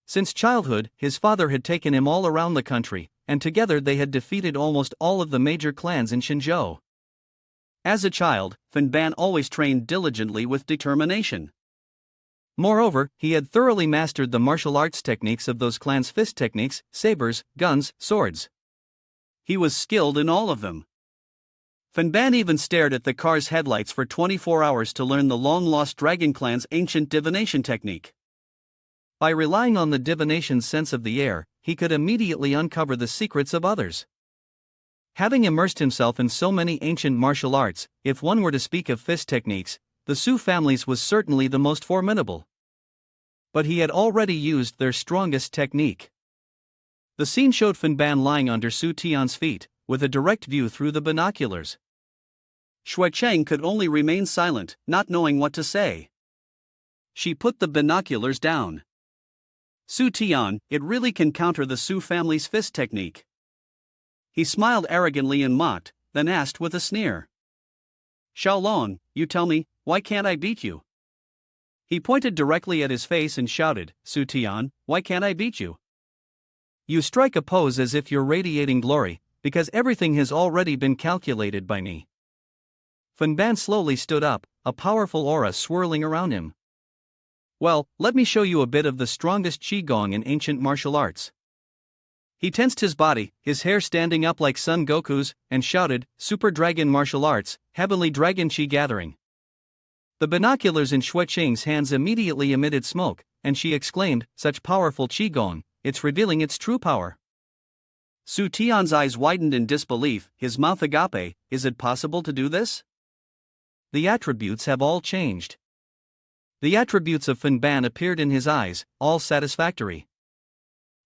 Since childhood, his father had taken him all around the country, and together they had defeated almost all of the major clans in Xinzhou. As a child, Fan Ban always trained diligently with determination. Moreover, he had thoroughly mastered the martial arts techniques of those clans' fist techniques, sabers, guns, swords. He was skilled in all of them. Fan Ban even stared at the car's headlights for 24 hours to learn the long-lost Dragon Clan's ancient divination technique. By relying on the divination's sense of the air, he could immediately uncover the secrets of others. Having immersed himself in so many ancient martial arts, if one were to speak of fist techniques, the Su family's was certainly the most formidable. But he had already used their strongest technique. The scene showed Fan Ban lying under Su Tian's feet, with a direct view through the binoculars. Cheng could only remain silent, not knowing what to say. She put the binoculars down. Su Tian, it really can counter the Su family's fist technique. He smiled arrogantly and mocked, then asked with a sneer. Xiaolong, you tell me, why can't I beat you? He pointed directly at his face and shouted, Su Tian, why can't I beat you? You strike a pose as if you're radiating glory, because everything has already been calculated by me. Fan Ban slowly stood up, a powerful aura swirling around him. Well, let me show you a bit of the strongest Qigong in ancient martial arts. He tensed his body, his hair standing up like Son Goku's, and shouted, Super Dragon Martial Arts, Heavenly Dragon Qi Gathering. The binoculars in Cheng's hands immediately emitted smoke, and she exclaimed, such powerful Qigong, it's revealing its true power. Su Tian's eyes widened in disbelief, his mouth agape, is it possible to do this? The attributes have all changed. The attributes of Fan Ban appeared in his eyes, all satisfactory.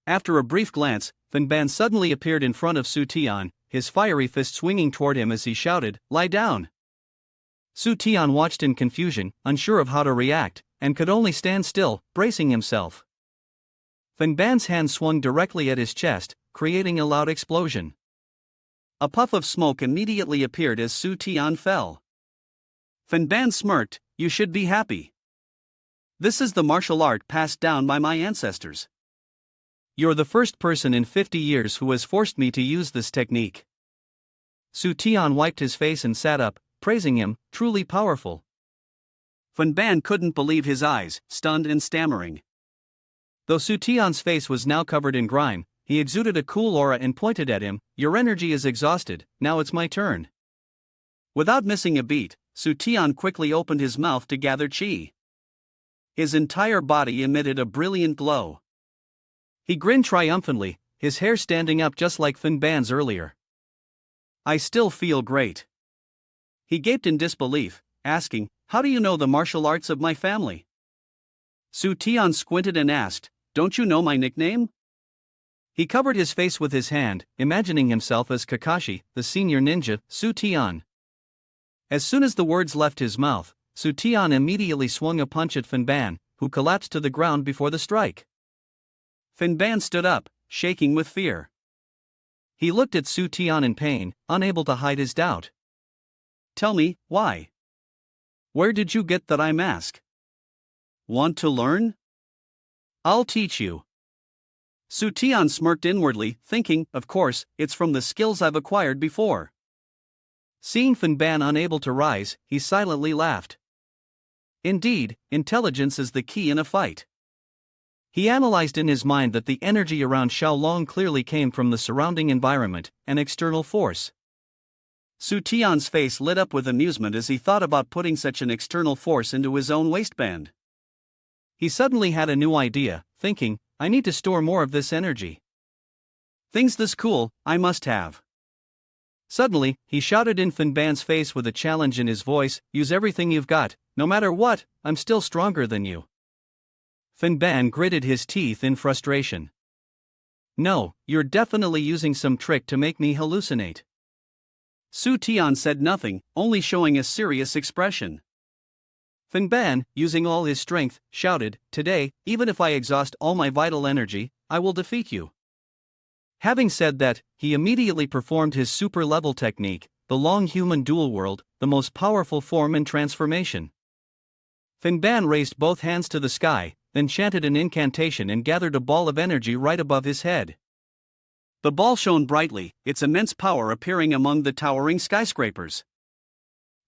After a brief glance, Fan Ban suddenly appeared in front of Su Tian, his fiery fist swinging toward him as he shouted, lie down. Su Tian watched in confusion, unsure of how to react, and could only stand still, bracing himself. Fan Ban's hand swung directly at his chest, creating a loud explosion. A puff of smoke immediately appeared as Su Tian fell. Fan Ban smirked, you should be happy. This is the martial art passed down by my ancestors. You're the first person in 50 years who has forced me to use this technique. Su Tian wiped his face and sat up, praising him, truly powerful. Fan Ban couldn't believe his eyes, stunned and stammering. Though Su Tian's face was now covered in grime, he exuded a cool aura and pointed at him, your energy is exhausted, now it's my turn. Without missing a beat, Su Tian quickly opened his mouth to gather qi. His entire body emitted a brilliant glow. He grinned triumphantly, his hair standing up just like Fan Ban's earlier. I still feel great. He gaped in disbelief, asking, how do you know the martial arts of my family? Su Tian squinted and asked, don't you know my nickname? He covered his face with his hand, imagining himself as Kakashi, the senior ninja, Su Tian. As soon as the words left his mouth, Su Tian immediately swung a punch at Fan Ban, who collapsed to the ground before the strike. Fan Ban stood up, shaking with fear. He looked at Su Tian in pain, unable to hide his doubt. Tell me, why? Where did you get that eye mask? Want to learn? I'll teach you. Su Tian smirked inwardly, thinking, of course, it's from the skills I've acquired before. Seeing Fan Ban unable to rise, he silently laughed. Indeed, intelligence is the key in a fight. He analyzed in his mind that the energy around Xiaolong clearly came from the surrounding environment, an external force. Su Tian's face lit up with amusement as he thought about putting such an external force into his own waistband. He suddenly had a new idea, thinking, I need to store more of this energy. Things this cool, I must have. Suddenly, he shouted in Fan Ban's face with a challenge in his voice, use everything you've got, no matter what, I'm still stronger than you. Fan Ban gritted his teeth in frustration. No, you're definitely using some trick to make me hallucinate. Su Tian said nothing, only showing a serious expression. Fan Ban, using all his strength, shouted, today, even if I exhaust all my vital energy, I will defeat you. Having said that, he immediately performed his super-level technique, the long human dual world, the most powerful form in transformation. Fan Ban raised both hands to the sky, then chanted an incantation and gathered a ball of energy right above his head. The ball shone brightly, its immense power appearing among the towering skyscrapers.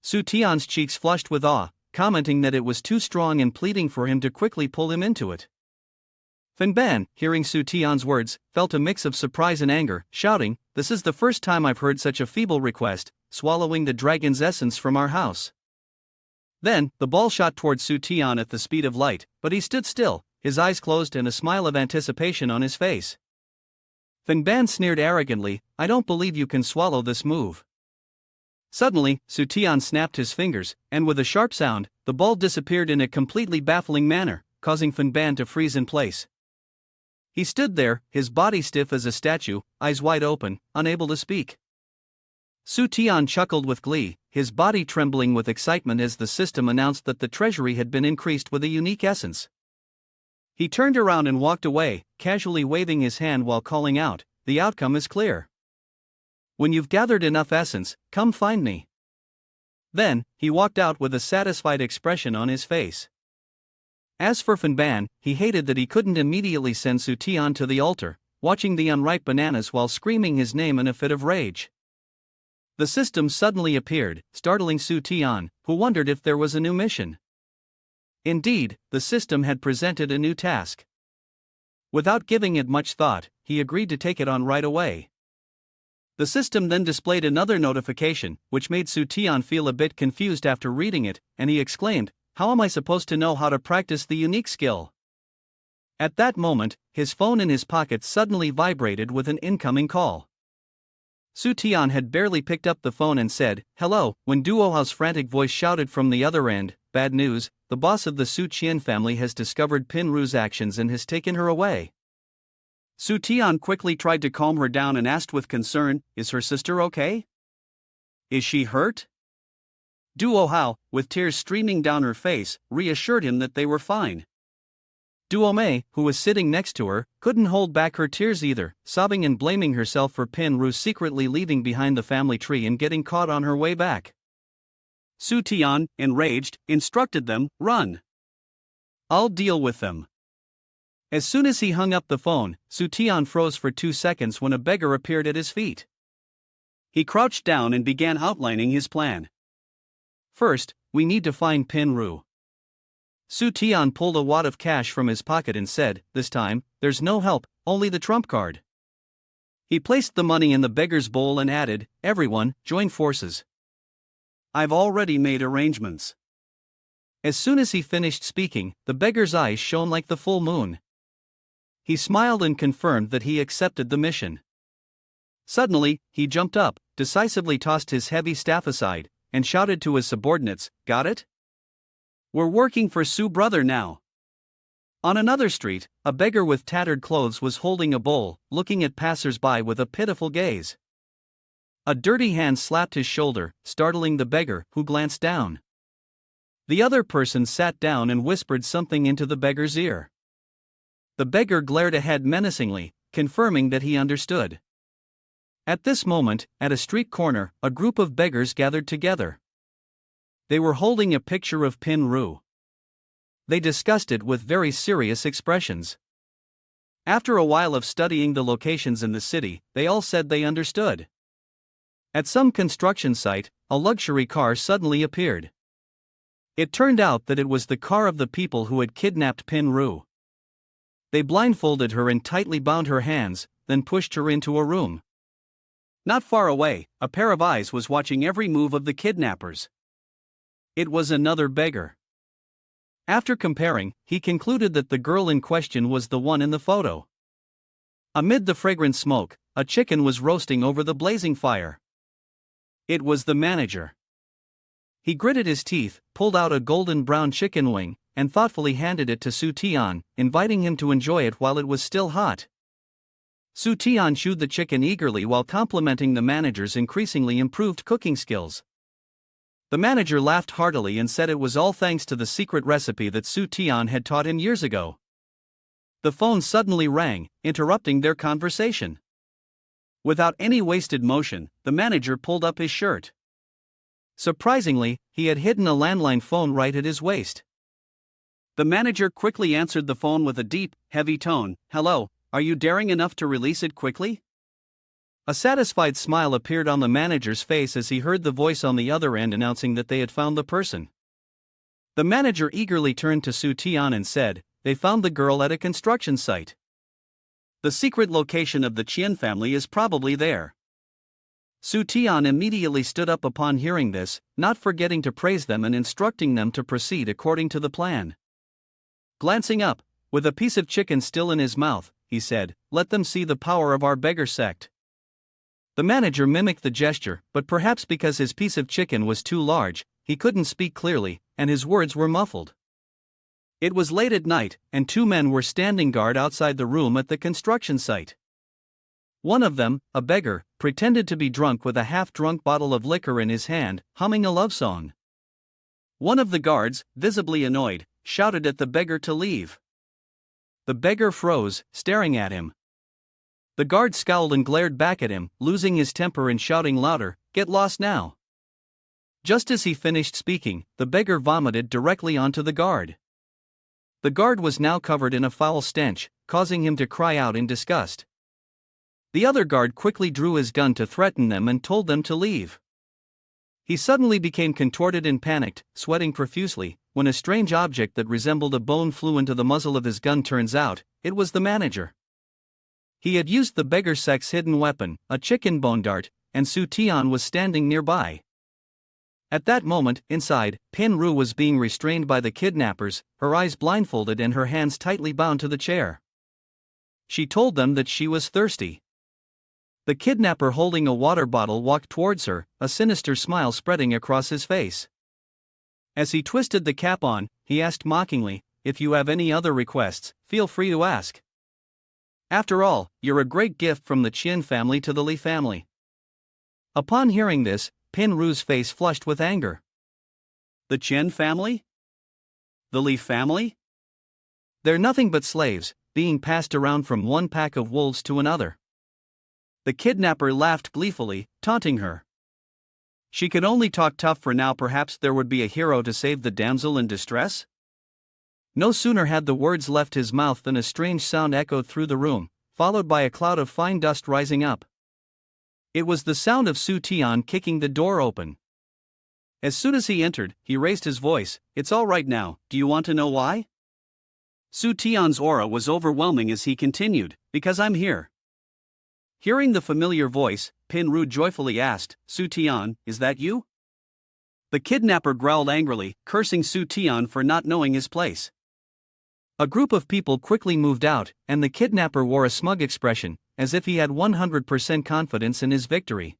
Su Tian's cheeks flushed with awe, commenting that it was too strong and pleading for him to quickly pull him into it. Fan Ban, hearing Su Tian's words, felt a mix of surprise and anger, shouting, this is the first time I've heard such a feeble request, swallowing the dragon's essence from our house. Then, the ball shot towards Su Tian at the speed of light, but he stood still, his eyes closed and a smile of anticipation on his face. Fan Ban sneered arrogantly, I don't believe you can swallow this move. Suddenly, Su Tian snapped his fingers, and with a sharp sound, the ball disappeared in a completely baffling manner, causing Fan Ban to freeze in place. He stood there, his body stiff as a statue, eyes wide open, unable to speak. Su Tian chuckled with glee, his body trembling with excitement as the system announced that the treasury had been increased with a unique essence. He turned around and walked away, casually waving his hand while calling out, "The outcome is clear. When you've gathered enough essence, come find me." Then, he walked out with a satisfied expression on his face. As for Fanban, he hated that he couldn't immediately send Su Tian to the altar, watching the unripe bananas while screaming his name in a fit of rage. The system suddenly appeared, startling Su Tian, who wondered if there was a new mission. Indeed, the system had presented a new task. Without giving it much thought, he agreed to take it on right away. The system then displayed another notification, which made Su Tian feel a bit confused after reading it, and he exclaimed, "How am I supposed to know how to practice the unique skill?" At that moment, his phone in his pocket suddenly vibrated with an incoming call. Su Tian had barely picked up the phone and said, "Hello," when Duo Hao's frantic voice shouted from the other end, "Bad news, the boss of the Su Qian family has discovered Pin Ru's actions and has taken her away." Su Tian quickly tried to calm her down and asked with concern, "Is her sister okay? Is she hurt?" Duo Hao, with tears streaming down her face, reassured him that they were fine. Duo Mei, who was sitting next to her, couldn't hold back her tears either, sobbing and blaming herself for Pin Ru secretly leaving behind the family tree and getting caught on her way back. Su Tian, enraged, instructed them, "Run. I'll deal with them." As soon as he hung up the phone, Su Tian froze for 2 seconds when a beggar appeared at his feet. He crouched down and began outlining his plan. "First, we need to find Pin Ru." Su Tian pulled a wad of cash from his pocket and said, "This time, there's no help, only the trump card." He placed the money in the beggar's bowl and added, "Everyone, join forces. I've already made arrangements." As soon as he finished speaking, the beggar's eyes shone like the full moon. He smiled and confirmed that he accepted the mission. Suddenly, he jumped up, decisively tossed his heavy staff aside, and shouted to his subordinates, "Got it? We're working for Su Brother now." On another street, a beggar with tattered clothes was holding a bowl, looking at passers-by with a pitiful gaze. A dirty hand slapped his shoulder, startling the beggar, who glanced down. The other person sat down and whispered something into the beggar's ear. The beggar glared ahead menacingly, confirming that he understood. At this moment, at a street corner, a group of beggars gathered together. They were holding a picture of Pin Ru. They discussed it with very serious expressions. After a while of studying the locations in the city, they all said they understood. At some construction site, a luxury car suddenly appeared. It turned out that it was the car of the people who had kidnapped Pin Ru. They blindfolded her and tightly bound her hands, then pushed her into a room. Not far away, a pair of eyes was watching every move of the kidnappers. It was another beggar. After comparing, he concluded that the girl in question was the one in the photo. Amid the fragrant smoke, a chicken was roasting over the blazing fire. It was the manager. He gritted his teeth, pulled out a golden brown chicken wing, and thoughtfully handed it to Su Tian, inviting him to enjoy it while it was still hot. Su Tian chewed the chicken eagerly while complimenting the manager's increasingly improved cooking skills. The manager laughed heartily and said it was all thanks to the secret recipe that Su Tian had taught him years ago. The phone suddenly rang, interrupting their conversation. Without any wasted motion, the manager pulled up his shirt. Surprisingly, he had hidden a landline phone right at his waist. The manager quickly answered the phone with a deep, heavy tone, "Hello, are you daring enough to release it quickly?" A satisfied smile appeared on the manager's face as he heard the voice on the other end announcing that they had found the person. The manager eagerly turned to Su Tian and said, "They found the girl at a construction site. The secret location of the Chen family is probably there." Su Tian immediately stood up upon hearing this, not forgetting to praise them and instructing them to proceed according to the plan. Glancing up, with a piece of chicken still in his mouth, he said, "Let them see the power of our beggar sect." The manager mimicked the gesture, but perhaps because his piece of chicken was too large, he couldn't speak clearly, and his words were muffled. It was late at night, and 2 men were standing guard outside the room at the construction site. One of them, a beggar, pretended to be drunk with a half-drunk bottle of liquor in his hand, humming a love song. One of the guards, visibly annoyed, shouted at the beggar to leave. The beggar froze, staring at him. The guard scowled and glared back at him, losing his temper and shouting louder, "Get lost now!" Just as he finished speaking, the beggar vomited directly onto the guard. The guard was now covered in a foul stench, causing him to cry out in disgust. The other guard quickly drew his gun to threaten them and told them to leave. He suddenly became contorted and panicked, sweating profusely, when a strange object that resembled a bone flew into the muzzle of his gun. Turns out, it was the manager. He had used the beggar's hidden weapon, a chicken bone dart, and Su Tian was standing nearby. At that moment, inside, Pin Ru was being restrained by the kidnappers, her eyes blindfolded and her hands tightly bound to the chair. She told them that she was thirsty. The kidnapper holding a water bottle walked towards her, a sinister smile spreading across his face. As he twisted the cap on, he asked mockingly, "If you have any other requests, feel free to ask. After all, you're a great gift from the Chen family to the Li family." Upon hearing this, Pin Ru's face flushed with anger. The Chen family? The Li family? They're nothing but slaves, being passed around from one pack of wolves to another. The kidnapper laughed gleefully, taunting her. She could only talk tough for now. Perhaps there would be a hero to save the damsel in distress? No sooner had the words left his mouth than a strange sound echoed through the room, followed by a cloud of fine dust rising up. It was the sound of Su Tian kicking the door open. As soon as he entered, he raised his voice, "It's all right now, do you want to know why?" Su Tian's aura was overwhelming as he continued, "Because I'm here." Hearing the familiar voice, Pin Ru joyfully asked, "Su Tian, is that you?" The kidnapper growled angrily, cursing Su Tian for not knowing his place. A group of people quickly moved out, and the kidnapper wore a smug expression, as if he had 100% confidence in his victory.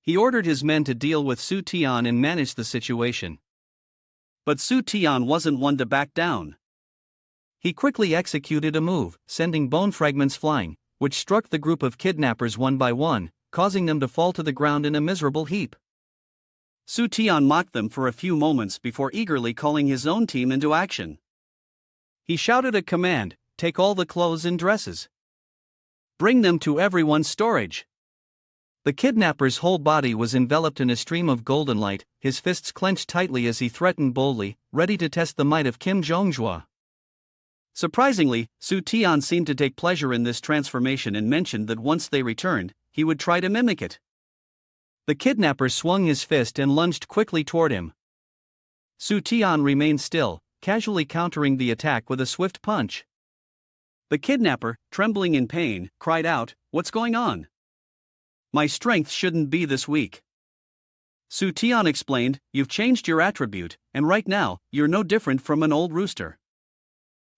He ordered his men to deal with Su Tian and manage the situation. But Su Tian wasn't one to back down. He quickly executed a move, sending bone fragments flying, which struck the group of kidnappers one by one, causing them to fall to the ground in a miserable heap. Su Tian mocked them for a few moments before eagerly calling his own team into action. He shouted a command, "Take all the clothes and dresses. Bring them to everyone's storage." The kidnapper's whole body was enveloped in a stream of golden light, his fists clenched tightly as he threatened boldly, ready to test the might of Kim Jongjua. Surprisingly, Su Tian seemed to take pleasure in this transformation and mentioned that once they returned, he would try to mimic it. The kidnapper swung his fist and lunged quickly toward him. Su Tian remained still, casually countering the attack with a swift punch. The kidnapper, trembling in pain, cried out, "What's going on? My strength shouldn't be this weak." Su Tian explained, "You've changed your attribute, and right now, you're no different from an old rooster."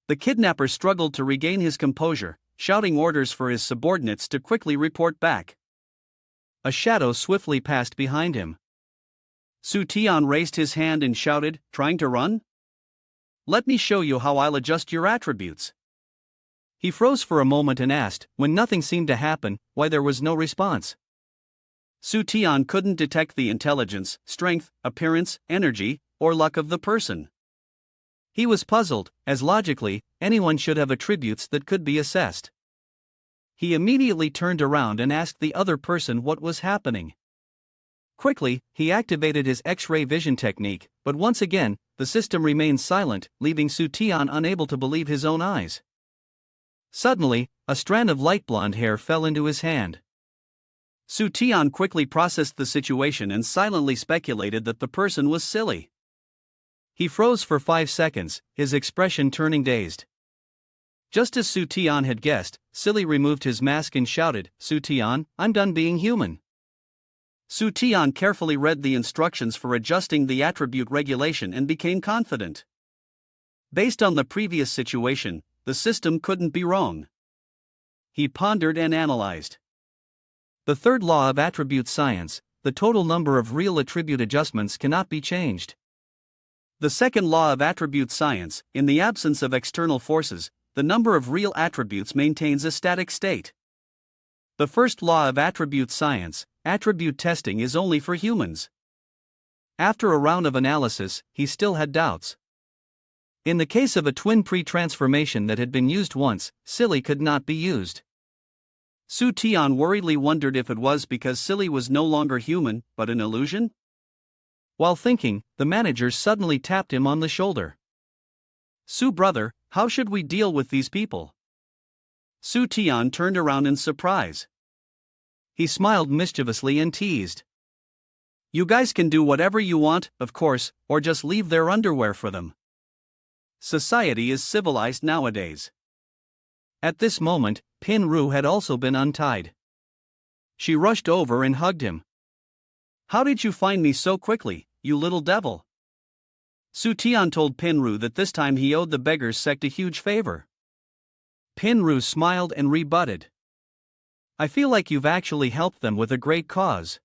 The kidnapper struggled to regain his composure, shouting orders for his subordinates to quickly report back. A shadow swiftly passed behind him. Su Tian raised his hand and shouted, "Trying to run? Let me show you how I'll adjust your attributes." He froze for a moment and asked, when nothing seemed to happen, why there was no response. Su Tian couldn't detect the intelligence, strength, appearance, energy, or luck of the person. He was puzzled, as logically, anyone should have attributes that could be assessed. He immediately turned around and asked the other person what was happening. Quickly, he activated his X-ray vision technique, but once again, the system remained silent, leaving Su Tian unable to believe his own eyes. Suddenly, a strand of light blonde hair fell into his hand. Su Tian quickly processed the situation and silently speculated that the person was silly. He froze for 5 seconds, his expression turning dazed. Just as Su Tian had guessed, Silly removed his mask and shouted, "Su Tian, I'm done being human." Su Tian carefully read the instructions for adjusting the attribute regulation and became confident. Based on the previous situation, the system couldn't be wrong. He pondered and analyzed. The third law of attribute science: the total number of real attribute adjustments cannot be changed. The second law of attribute science: in the absence of external forces, the number of real attributes maintains a static state. The first law of attribute science, attribute testing is only for humans. After a round of analysis, he still had doubts. In the case of a twin pre-transformation that had been used once, Silly could not be used. Su Tian worriedly wondered if it was because Silly was no longer human, but an illusion? While thinking, the manager suddenly tapped him on the shoulder. Su brother, how should we deal with these people? Su Tian turned around in surprise. He smiled mischievously and teased. You guys can do whatever you want, of course, or just leave their underwear for them. Society is civilized nowadays. At this moment, Pin Ru had also been untied. She rushed over and hugged him. How did you find me so quickly, you little devil? Su Tian told Pin Ru that this time he owed the beggar's sect a huge favor. Pin Ru smiled and rebutted. I feel like you've actually helped them with a great cause.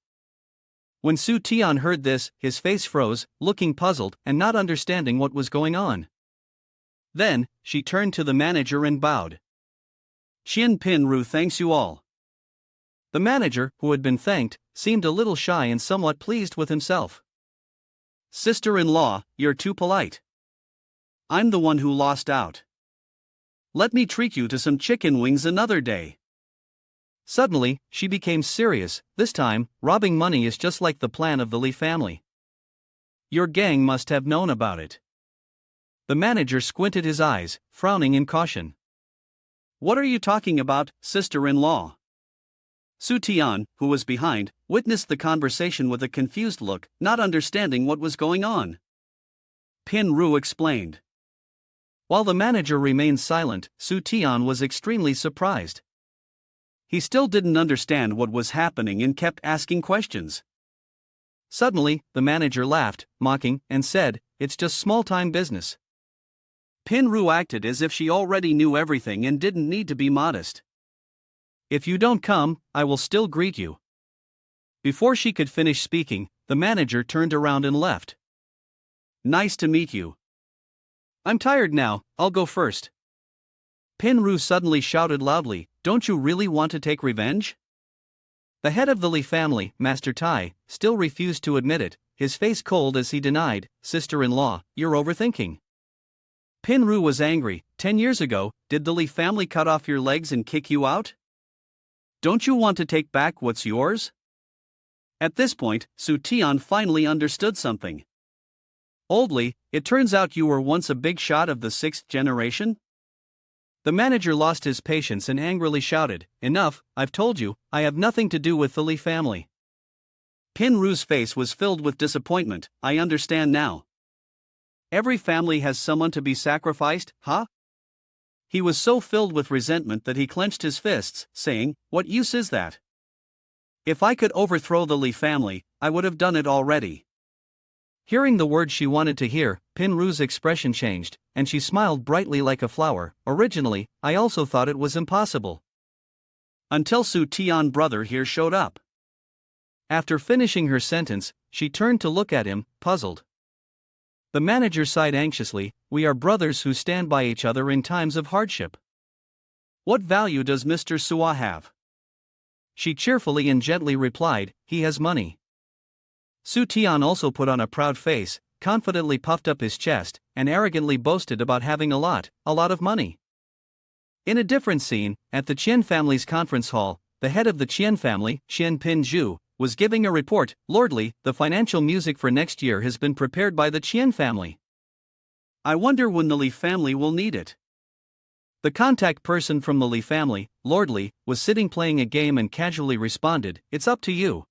When Su Tian heard this, his face froze, looking puzzled and not understanding what was going on. Then, she turned to the manager and bowed. Qian Pin Ru thanks you all. The manager, who had been thanked, seemed a little shy and somewhat pleased with himself. Sister-in-law, you're too polite. I'm the one who lost out. Let me treat you to some chicken wings another day. Suddenly, she became serious. This time, robbing money is just like the plan of the Li family. Your gang must have known about it. The manager squinted his eyes, frowning in caution. What are you talking about, sister-in-law? Su Tian, who was behind, witnessed the conversation with a confused look, not understanding what was going on. Pin Ru explained. While the manager remained silent, Su Tian was extremely surprised. He still didn't understand what was happening and kept asking questions. Suddenly, the manager laughed, mocking, and said, It's just small-time business. Pin Ru acted as if she already knew everything and didn't need to be modest. If you don't come, I will still greet you. Before she could finish speaking, the manager turned around and left. Nice to meet you. I'm tired now, I'll go first. Pin Ru suddenly shouted loudly, Don't you really want to take revenge? The head of the Li family, Master Tai, still refused to admit it, his face cold as he denied, Sister-in-law, you're overthinking. Pin Ru was angry. 10 years ago, did the Li family cut off your legs and kick you out? Don't you want to take back what's yours? At this point, Su Tian finally understood something. Old Li, it turns out you were once a big shot of the 6th generation? The manager lost his patience and angrily shouted, Enough, I've told you, I have nothing to do with the Li family. Pin Ru's face was filled with disappointment. I understand now. Every family has someone to be sacrificed, huh? He was so filled with resentment that he clenched his fists, saying, What use is that? If I could overthrow the Li family, I would have done it already. Hearing the words she wanted to hear, Pin Ru's expression changed, and she smiled brightly like a flower. Originally, I also thought it was impossible. Until Su Tian brother here showed up. After finishing her sentence, she turned to look at him, puzzled. The manager sighed anxiously, We are brothers who stand by each other in times of hardship. What value does Mr. Suwa have? She cheerfully and gently replied, He has money. Su Tian also put on a proud face, confidently puffed up his chest, and arrogantly boasted about having a lot of money. In a different scene, at the Chen family's conference hall, the head of the Chen family, Chen Pinju, was giving a report. Lordly, the financial music for next year has been prepared by the Chen family. I wonder when the Li family will need it. The contact person from the Li family, Lordly, was sitting playing a game and casually responded, It's up to you.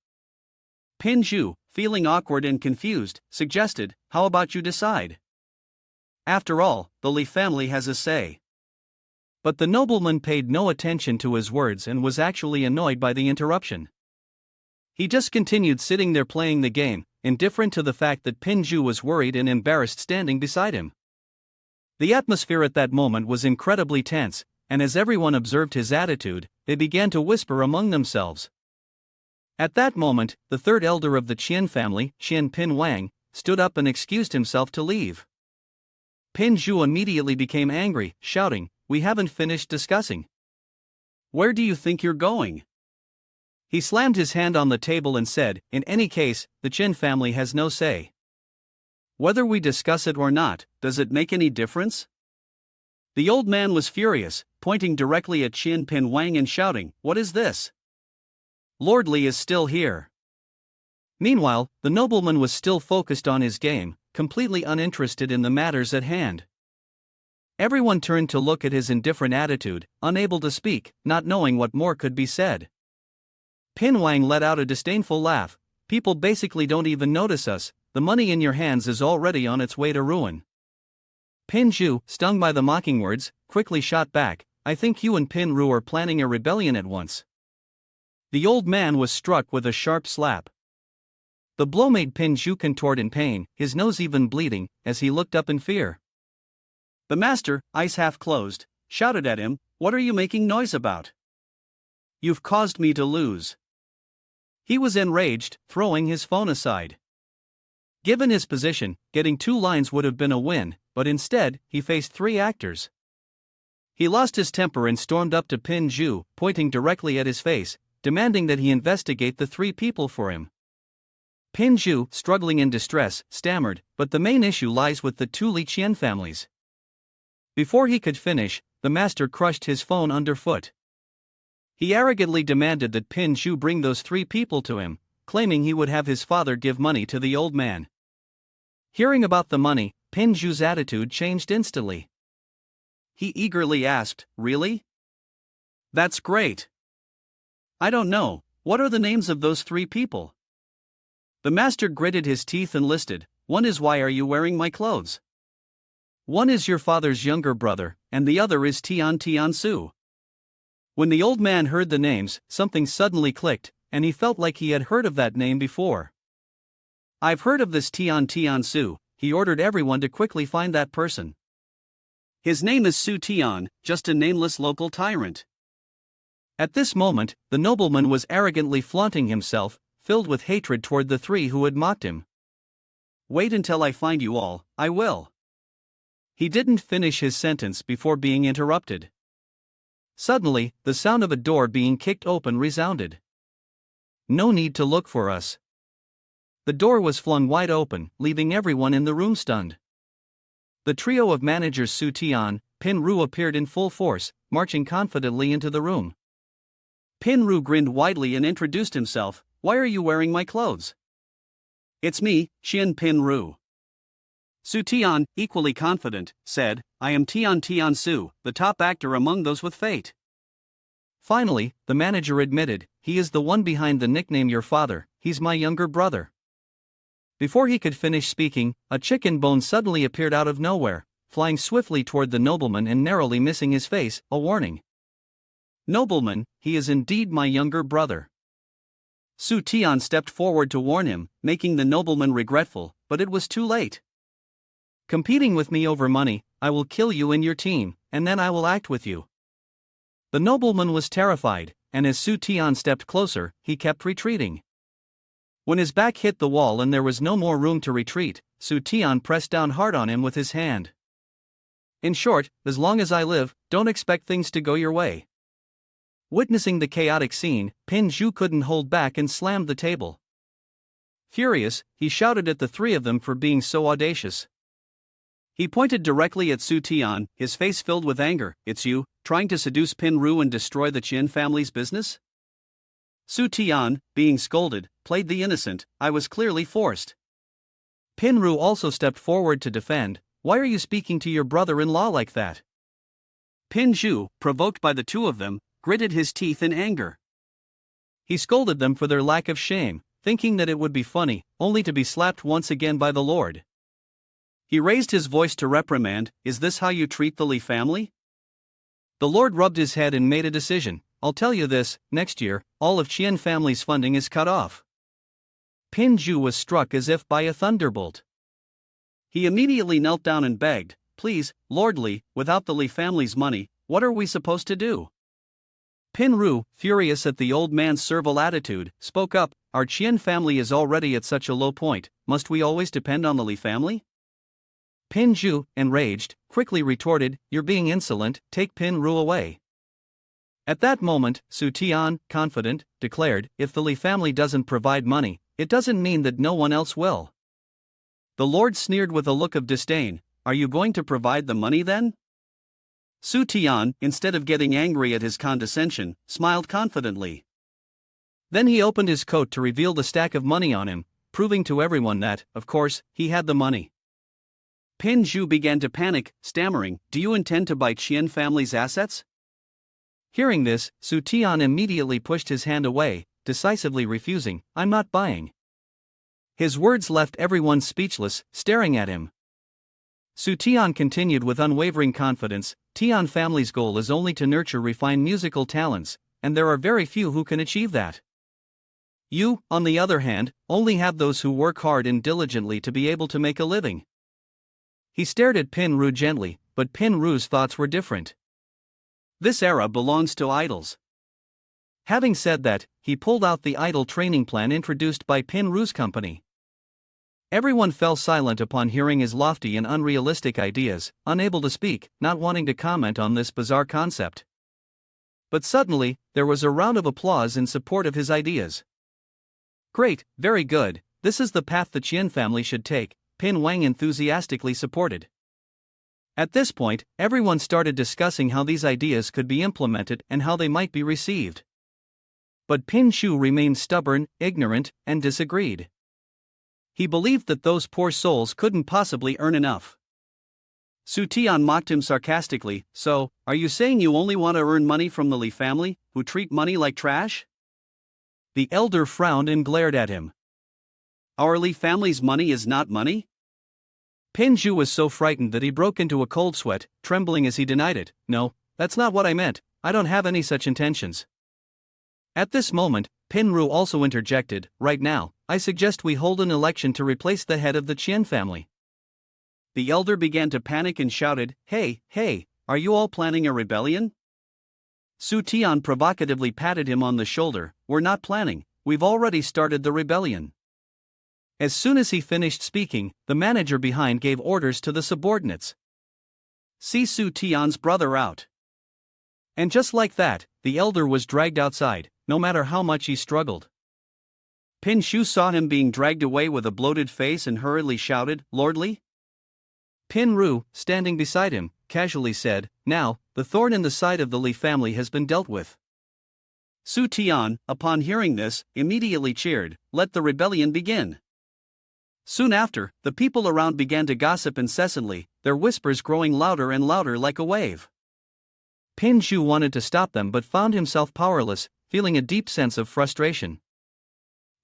Pinju, feeling awkward and confused, suggested, How about you decide? After all, the Li family has a say. But the nobleman paid no attention to his words and was actually annoyed by the interruption. He just continued sitting there playing the game, indifferent to the fact that Pinju was worried and embarrassed standing beside him. The atmosphere at that moment was incredibly tense, and as everyone observed his attitude, they began to whisper among themselves. At that moment, the third elder of the Qian family, Qian Pin Wang, stood up and excused himself to leave. Pinju immediately became angry, shouting, We haven't finished discussing. Where do you think you're going? He slammed his hand on the table and said, in any case, the Chen family has no say. Whether we discuss it or not, does it make any difference? The old man was furious, pointing directly at Chen Pin Wang and shouting, "What is this? Lord Li is still here." Meanwhile, the nobleman was still focused on his game, completely uninterested in the matters at hand. Everyone turned to look at his indifferent attitude, unable to speak, not knowing what more could be said. Pin Wang let out a disdainful laugh. "People basically don't even notice us, the money in your hands is already on its way to ruin." Pin Zhu, stung by the mocking words, quickly shot back, "I think you and Pin Ru are planning a rebellion at once." The old man was struck with a sharp slap. The blow made Pin Zhu contort in pain, his nose even bleeding, as he looked up in fear. The master, eyes half closed, shouted at him, "What are you making noise about? You've caused me to lose." He was enraged, throwing his phone aside. Given his position, getting 2 lines would have been a win, but instead, he faced 3 actors. He lost his temper and stormed up to Pin Zhu, pointing directly at his face, demanding that he investigate the 3 people for him. Pin Zhu, struggling in distress, stammered, "But the main issue lies with the 2 Li Qian families." Before he could finish, the master crushed his phone underfoot. He arrogantly demanded that Pin Zhu bring those 3 people to him, claiming he would have his father give money to the old man. Hearing about the money, Pin Zhu's attitude changed instantly. He eagerly asked, "Really? That's great. I don't know, what are the names of those 3 people?" The master gritted his teeth and listed, "One is why are you wearing my clothes? One is your father's younger brother, and the other is Tiansu." When the old man heard the names, something suddenly clicked, and he felt like he had heard of that name before. "I've heard of this Tiansu," he ordered everyone to quickly find that person. "His name is Su Tian, just a nameless local tyrant." At this moment, the nobleman was arrogantly flaunting himself, filled with hatred toward the 3 who had mocked him. "Wait until I find you all, I will." He didn't finish his sentence before being interrupted. Suddenly, the sound of a door being kicked open resounded. "No need to look for us." The door was flung wide open, leaving everyone in the room stunned. The trio of managers Su Tian, Pin Ru appeared in full force, marching confidently into the room. Pin Ru grinned widely and introduced himself, "Why are you wearing my clothes?" "It's me, Chen Pin Ru." Su Tian, equally confident, said, "I am Tiansu, the top actor among those with fate." Finally, the manager admitted, "He is the one behind the nickname your father, he's my younger brother." Before he could finish speaking, a chicken bone suddenly appeared out of nowhere, flying swiftly toward the nobleman and narrowly missing his face, a warning. "Nobleman, he is indeed my younger brother." Su Tian stepped forward to warn him, making the nobleman regretful, but it was too late. "Competing with me over money, I will kill you and your team, and then I will act with you." The nobleman was terrified, and as Su Tian stepped closer, he kept retreating. When his back hit the wall and there was no more room to retreat, Su Tian pressed down hard on him with his hand. "In short, as long as I live, don't expect things to go your way." Witnessing the chaotic scene, Pin Zhu couldn't hold back and slammed the table. Furious, he shouted at the 3 of them for being so audacious. He pointed directly at Su Tian, his face filled with anger. "It's you, trying to seduce Pin Ru and destroy the Chen family's business?" Su Tian, being scolded, played the innocent, "I was clearly forced." Pin Ru also stepped forward to defend, "Why are you speaking to your brother-in-law like that?" Pin Zhu, provoked by the 2 of them, gritted his teeth in anger. He scolded them for their lack of shame, thinking that it would be funny, only to be slapped once again by the Lord. He raised his voice to reprimand, "Is this how you treat the Li family?" The Lord rubbed his head and made a decision, "I'll tell you this, next year, all of Qian family's funding is cut off." Pin Zhu was struck as if by a thunderbolt. He immediately knelt down and begged, "Please, Lord Li, without the Li family's money, what are we supposed to do?" Pin Ru, furious at the old man's servile attitude, spoke up, "Our Qian family is already at such a low point, must we always depend on the Li family?" Pin Zhu, enraged, quickly retorted, "You're being insolent, take Pin Ru away." At that moment, Su Tian, confident, declared, "If the Li family doesn't provide money, it doesn't mean that no one else will." The Lord sneered with a look of disdain. "Are you going to provide the money then?" Su Tian, instead of getting angry at his condescension, smiled confidently. Then he opened his coat to reveal the stack of money on him, proving to everyone that, of course, he had the money. Pin Zhu began to panic, stammering, "Do you intend to buy Chen family's assets?" Hearing this, Su Tian immediately pushed his hand away, decisively refusing, "I'm not buying." His words left everyone speechless, staring at him. Su Tian continued with unwavering confidence, "Tian family's goal is only to nurture refined musical talents, and there are very few who can achieve that. You, on the other hand, only have those who work hard and diligently to be able to make a living." He stared at Pin Ru gently, but Pin Ru's thoughts were different. This era belongs to idols. Having said that, he pulled out the idol training plan introduced by Pin Ru's company. Everyone fell silent upon hearing his lofty and unrealistic ideas, unable to speak, not wanting to comment on this bizarre concept. But suddenly, there was a round of applause in support of his ideas. "Great, very good, this is the path the Qian family should take," Pin Wang enthusiastically supported. At this point, everyone started discussing how these ideas could be implemented and how they might be received. But Pin Shu remained stubborn, ignorant, and disagreed. He believed that those poor souls couldn't possibly earn enough. Su Tian mocked him sarcastically, "So, are you saying you only want to earn money from the Li family, who treat money like trash?" The elder frowned and glared at him. "Our Li family's money is not money?" Pin Zhu was so frightened that he broke into a cold sweat, trembling as he denied it. "No, that's not what I meant, I don't have any such intentions." At this moment, Pin Ru also interjected, "Right now, I suggest we hold an election to replace the head of the Qian family." The elder began to panic and shouted, Hey, are you all planning a rebellion?" Su Tian provocatively patted him on the shoulder, "We're not planning, we've already started the rebellion." As soon as he finished speaking, the manager behind gave orders to the subordinates. "See Su Tian's brother out." And just like that, the elder was dragged outside, no matter how much he struggled. Pin Shu saw him being dragged away with a bloated face and hurriedly shouted, "Lordly?" Pin Ru, standing beside him, casually said, "Now, the thorn in the side of the Li family has been dealt with." Su Tian, upon hearing this, immediately cheered, "Let the rebellion begin." Soon after, the people around began to gossip incessantly, their whispers growing louder and louder like a wave. Pin Zhu wanted to stop them but found himself powerless, feeling a deep sense of frustration.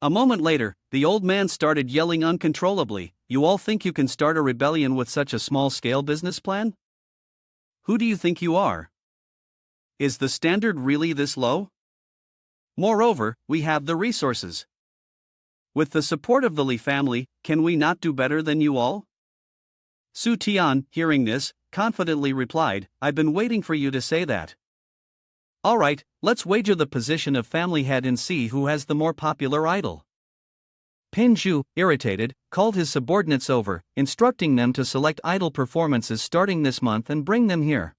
A moment later, the old man started yelling uncontrollably, "You all think you can start a rebellion with such a small-scale business plan? Who do you think you are? Is the standard really this low? Moreover, we have the resources. With the support of the Li family, can we not do better than you all?" Su Tian, hearing this, confidently replied, "I've been waiting for you to say that. Alright, let's wager the position of family head and see who has the more popular idol." Pin Zhu, irritated, called his subordinates over, instructing them to select idol performances starting this month and bring them here.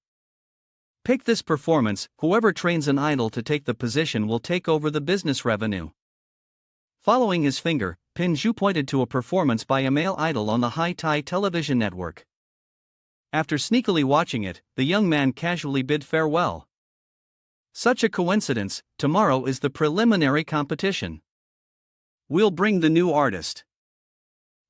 Pick this performance, whoever trains an idol to take the position will take over the business revenue. Following his finger, Pin Zhu pointed to a performance by a male idol on the Hai Tai television network. After sneakily watching it, the young man casually bid farewell. Such a coincidence, tomorrow is the preliminary competition. We'll bring the new artist.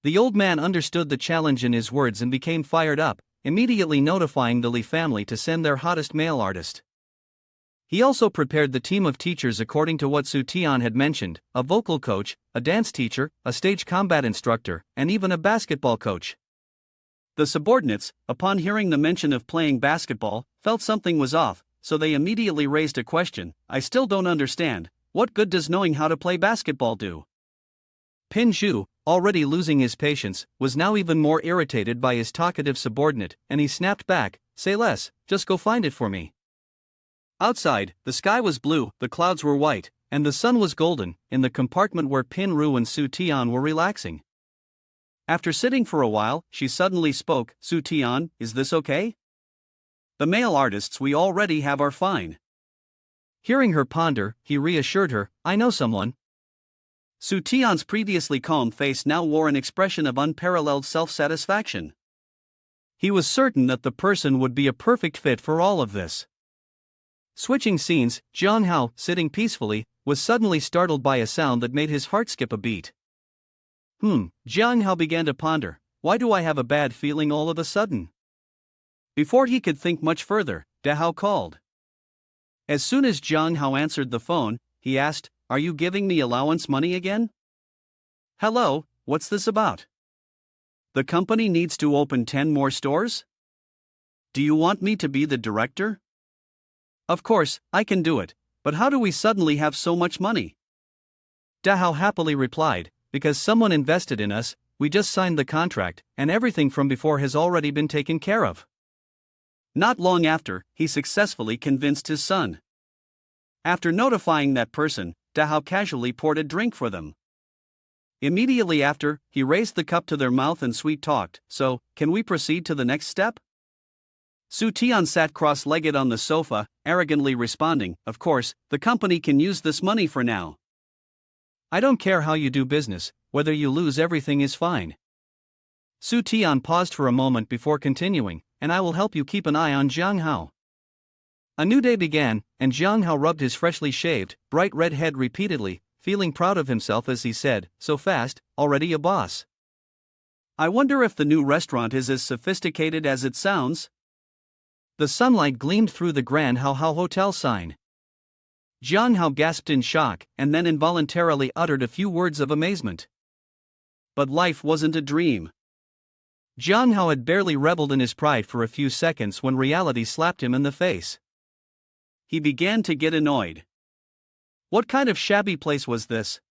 The old man understood the challenge in his words and became fired up, immediately notifying the Li family to send their hottest male artist. He also prepared the team of teachers according to what Su Tian had mentioned, a vocal coach, a dance teacher, a stage combat instructor, and even a basketball coach. The subordinates, upon hearing the mention of playing basketball, felt something was off, so they immediately raised a question, "I still don't understand, what good does knowing how to play basketball do?" Pin Zhu, already losing his patience, was now even more irritated by his talkative subordinate, and he snapped back, "Say less, just go find it for me." Outside, the sky was blue, the clouds were white, and the sun was golden, in the compartment where Pin Ru and Su Tian were relaxing. After sitting for a while, she suddenly spoke, "Su Tian, is this okay? The male artists we already have are fine. Hearing her ponder, he reassured her, I know someone. Su Tian's previously calm face now wore an expression of unparalleled self-satisfaction. He was certain that the person would be a perfect fit for all of this. Switching scenes, Jiang Hao, sitting peacefully, was suddenly startled by a sound that made his heart skip a beat. Jiang Hao began to ponder, why do I have a bad feeling all of a sudden? Before he could think much further, Da Hao called. As soon as Jiang Hao answered the phone, he asked, Are you giving me allowance money again? Hello, what's this about? The company needs to open 10 more stores? Do you want me to be the director? Of course, I can do it, but how do we suddenly have so much money? Da Hao happily replied, because someone invested in us, we just signed the contract, and everything from before has already been taken care of. Not long after, he successfully convinced his son. After notifying that person, Da Hao casually poured a drink for them. Immediately after, he raised the cup to their mouth and sweet-talked, so, can we proceed to the next step? Su Tian sat cross-legged on the sofa, arrogantly responding, Of course, the company can use this money for now. I don't care how you do business, whether you lose everything is fine. Su Tian paused for a moment before continuing, and I will help you keep an eye on Jiang Hao. A new day began, and Jiang Hao rubbed his freshly shaved, bright red head repeatedly, feeling proud of himself as he said, So fast, already a boss. I wonder if the new restaurant is as sophisticated as it sounds? The sunlight gleamed through the Grand Hao Hao Hotel sign. Jiang Hao gasped in shock, and then involuntarily uttered a few words of amazement. But life wasn't a dream. Jiang Hao had barely rebelled in his pride for a few seconds when reality slapped him in the face. He began to get annoyed. What kind of shabby place was this?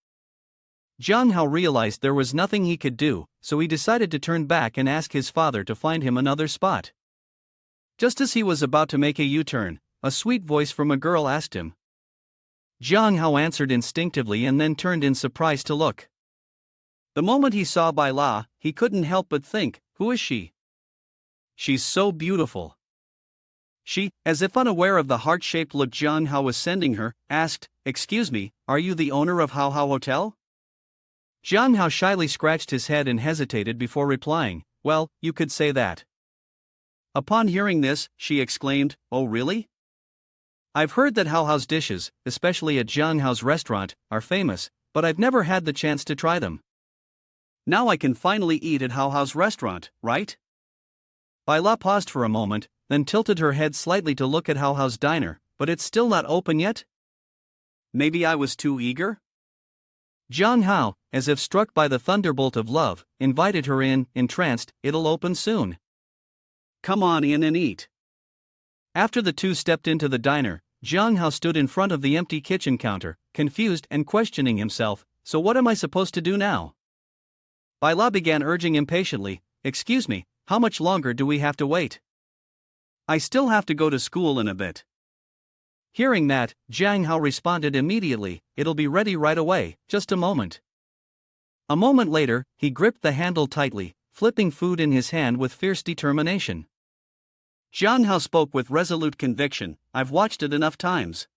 Jiang Hao realized there was nothing he could do, so he decided to turn back and ask his father to find him another spot. Just as he was about to make a U-turn, a sweet voice from a girl asked him. Jiang Hao answered instinctively and then turned in surprise to look. The moment he saw Bai La, he couldn't help but think, who is she? She's so beautiful. She, as if unaware of the heart-shaped look Jiang Hao was sending her, asked, Excuse me, are you the owner of Hao Hao Hotel? Jiang Hao shyly scratched his head and hesitated before replying, Well, you could say that. Upon hearing this, she exclaimed, Oh really? I've heard that Hao Hao's dishes, especially at Jiang Hao's restaurant, are famous, but I've never had the chance to try them. Now I can finally eat at Hao Hao's restaurant, right? Bai La paused for a moment, then tilted her head slightly to look at Hao Hao's diner, but it's still not open yet? Maybe I was too eager? Jiang Hao, as if struck by the thunderbolt of love, invited her in, entranced, It'll open soon. Come on in and eat. After the two stepped into the diner, Jiang Hao stood in front of the empty kitchen counter, confused and questioning himself, So what am I supposed to do now? Bai La began urging impatiently, Excuse me, how much longer do we have to wait? I still have to go to school in a bit. Hearing that, Jiang Hao responded immediately, It'll be ready right away, just a moment. A moment later, he gripped the handle tightly, flipping food in his hand with fierce determination. Jiang Hao spoke with resolute conviction, I've watched it enough times.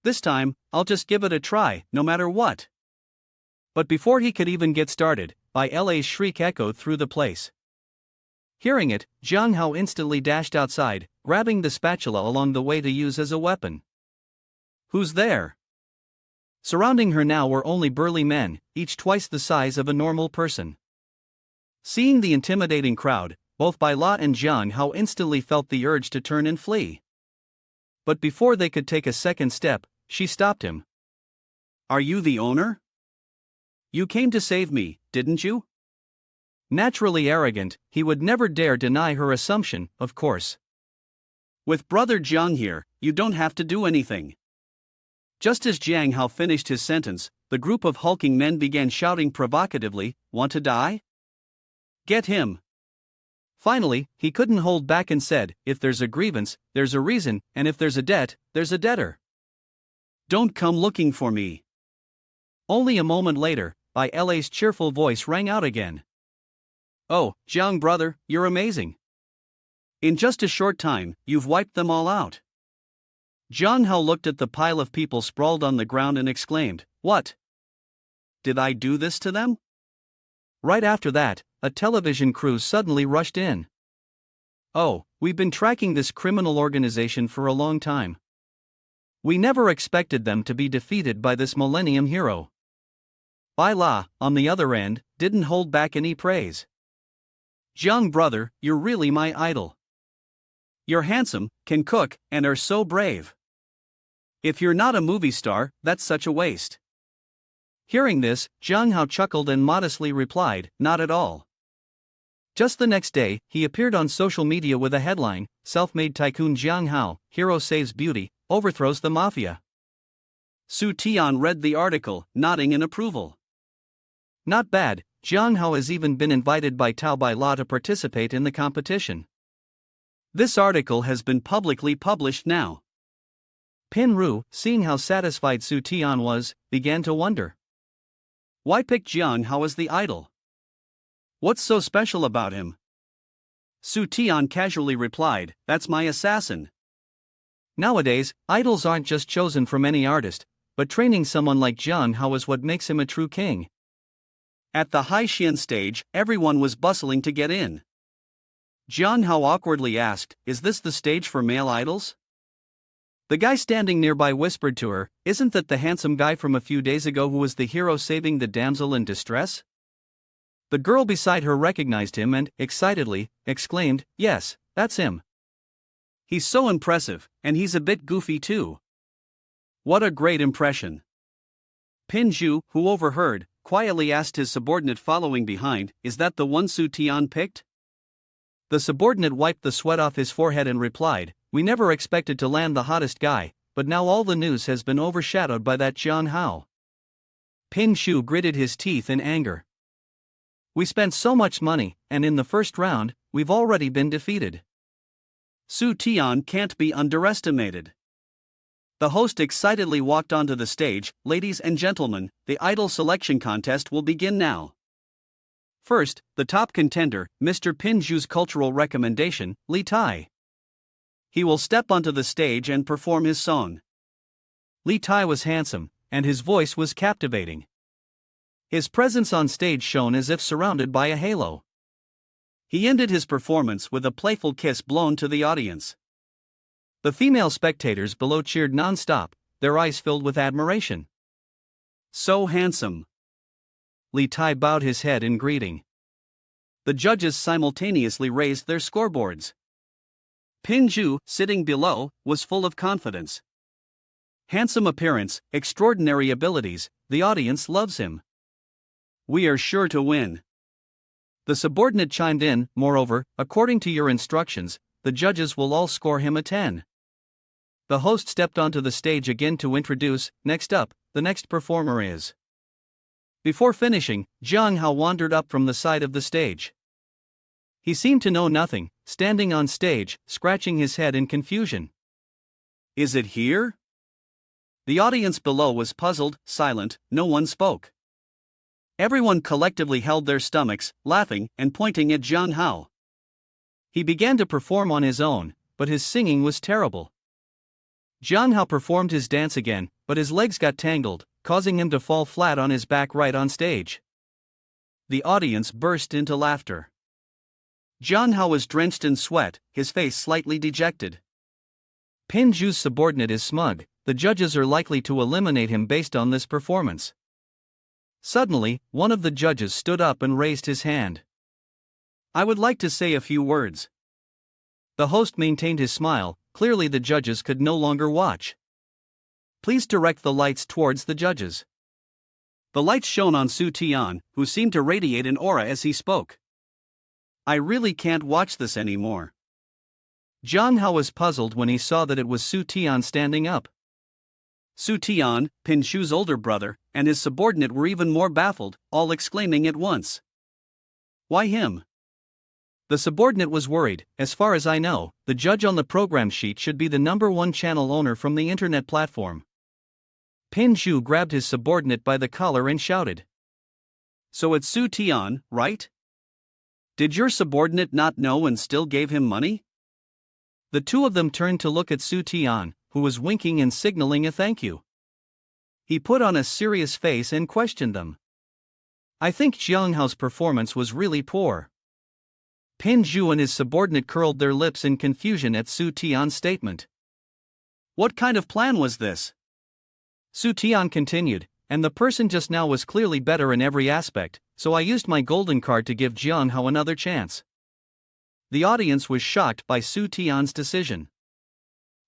This time, I'll just give it a try, no matter what. But before he could even get started, Bai La's shriek echoed through the place. Hearing it, Jiang Hao instantly dashed outside, grabbing the spatula along the way to use as a weapon. Who's there? Surrounding her now were only burly men, each twice the size of a normal person. Seeing the intimidating crowd, both Bai La and Jiang Hao instantly felt the urge to turn and flee. But before they could take a second step, she stopped him. Are you the owner? You came to save me, didn't you? Naturally arrogant, he would never dare deny her assumption, of course. With brother Jiang here, you don't have to do anything. Just as Jiang Hao finished his sentence, the group of hulking men began shouting provocatively, Want to die? Get him. Finally, he couldn't hold back and said, If there's a grievance, there's a reason, and if there's a debt, there's a debtor. Don't come looking for me. Only a moment later, Bai La's cheerful voice rang out again. Oh, Jiang brother, you're amazing. In just a short time, you've wiped them all out. Jiang Hao looked at the pile of people sprawled on the ground and exclaimed, "What? Did I do this to them?" Right after that, a television crew suddenly rushed in. "Oh, we've been tracking this criminal organization for a long time. We never expected them to be defeated by this millennium hero." Bai La, on the other end, didn't hold back any praise. "Jiang brother, you're really my idol. You're handsome, can cook, and are so brave. If you're not a movie star, that's such a waste." Hearing this, Jiang Hao chuckled and modestly replied, "Not at all." Just the next day, he appeared on social media with a headline, "Self-made tycoon Jiang Hao, hero saves beauty, overthrows the mafia." Su Tian read the article, nodding in approval. Not bad, Jiang Hao has even been invited by Tao Bai La to participate in the competition. This article has been publicly published now. Pin Ru, seeing how satisfied Su Tian was, began to wonder. Why pick Jiang Hao as the idol? What's so special about him? Su Tian casually replied, "That's my assassin." Nowadays, idols aren't just chosen from any artist, but training someone like Jiang Hao is what makes him a true king. At the Haitian stage, everyone was bustling to get in. Jiang Hao awkwardly asked, "Is this the stage for male idols?" The guy standing nearby whispered to her, "Isn't that the handsome guy from a few days ago who was the hero saving the damsel in distress?" The girl beside her recognized him and, excitedly, exclaimed, "Yes, that's him. He's so impressive, and he's a bit goofy too." What a great impression. Pin Zhu, who overheard, quietly asked his subordinate following behind, "Is that the one Su Tian picked?" The subordinate wiped the sweat off his forehead and replied, "We never expected to land the hottest guy, but now all the news has been overshadowed by that Jiang Hao." Pin Zhu gritted his teeth in anger. "We spent so much money, and in the first round, we've already been defeated. Su Tian can't be underestimated." The host excitedly walked onto the stage. "Ladies and gentlemen, the idol selection contest will begin now. First, the top contender, Mr. Pin Zhu's cultural recommendation, Li Tai. He will step onto the stage and perform his song." Li Tai was handsome, and his voice was captivating. His presence on stage shone as if surrounded by a halo. He ended his performance with a playful kiss blown to the audience. The female spectators below cheered non-stop, their eyes filled with admiration. "So handsome." Li Tai bowed his head in greeting. The judges simultaneously raised their scoreboards. Pin Zhu, sitting below, was full of confidence. Handsome appearance, extraordinary abilities, the audience loves him. "We are sure to win." The subordinate chimed in, "Moreover, according to your instructions, the judges will all score him a 10. The host stepped onto the stage again to introduce, "Next up, the next performer is." Before finishing, Jiang Hao wandered up from the side of the stage. He seemed to know nothing, standing on stage, scratching his head in confusion. "Is it here?" The audience below was puzzled, silent, no one spoke. Everyone collectively held their stomachs, laughing and pointing at Jiang Hao. He began to perform on his own, but his singing was terrible. Jiang Hao performed his dance again, but his legs got tangled, causing him to fall flat on his back right on stage. The audience burst into laughter. Jiang Hao was drenched in sweat, his face slightly dejected. Pin Zhu's subordinate is smug, the judges are likely to eliminate him based on this performance. Suddenly, one of the judges stood up and raised his hand. "I would like to say a few words." The host maintained his smile, clearly the judges could no longer watch. "Please direct the lights towards the judges." The lights shone on Su Tian, who seemed to radiate an aura as he spoke. "I really can't watch this anymore." Jiang Hao was puzzled when he saw that it was Su Tian standing up. Su Tian, Pin Zhu's older brother, and his subordinate were even more baffled, all exclaiming at once, "Why him?" The subordinate was worried. "As far as I know, the judge on the program sheet should be the #1 channel owner from the internet platform." Pin Zhu grabbed his subordinate by the collar and shouted, "So it's Su Tian, right? Did your subordinate not know and still gave him money?" The two of them turned to look at Su Tian, who was winking and signaling a thank you. He put on a serious face and questioned them. I think Jiang Hao's performance was really poor. Pin Zhu and his subordinate curled their lips in confusion at Su Tian's statement. What kind of plan was this? Su Tian continued, and the person just now was clearly better in every aspect, so I used my golden card to give Jiang Hao another chance. The audience was shocked by Su Tian's decision.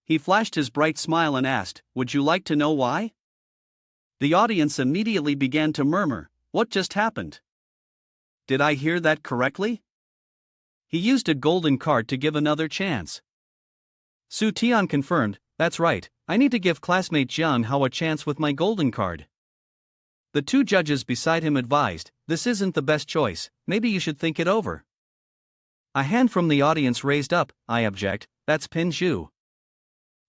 He flashed his bright smile and asked, "Would you like to know why?" The audience immediately began to murmur, "What just happened? Did I hear that correctly?" He used a golden card to give another chance. Su Tian confirmed, "That's right, I need to give classmate Jiang Hao a chance with my golden card." The two judges beside him advised, "This isn't the best choice, maybe you should think it over." A hand from the audience raised up, "I object, that's Pin Zhu."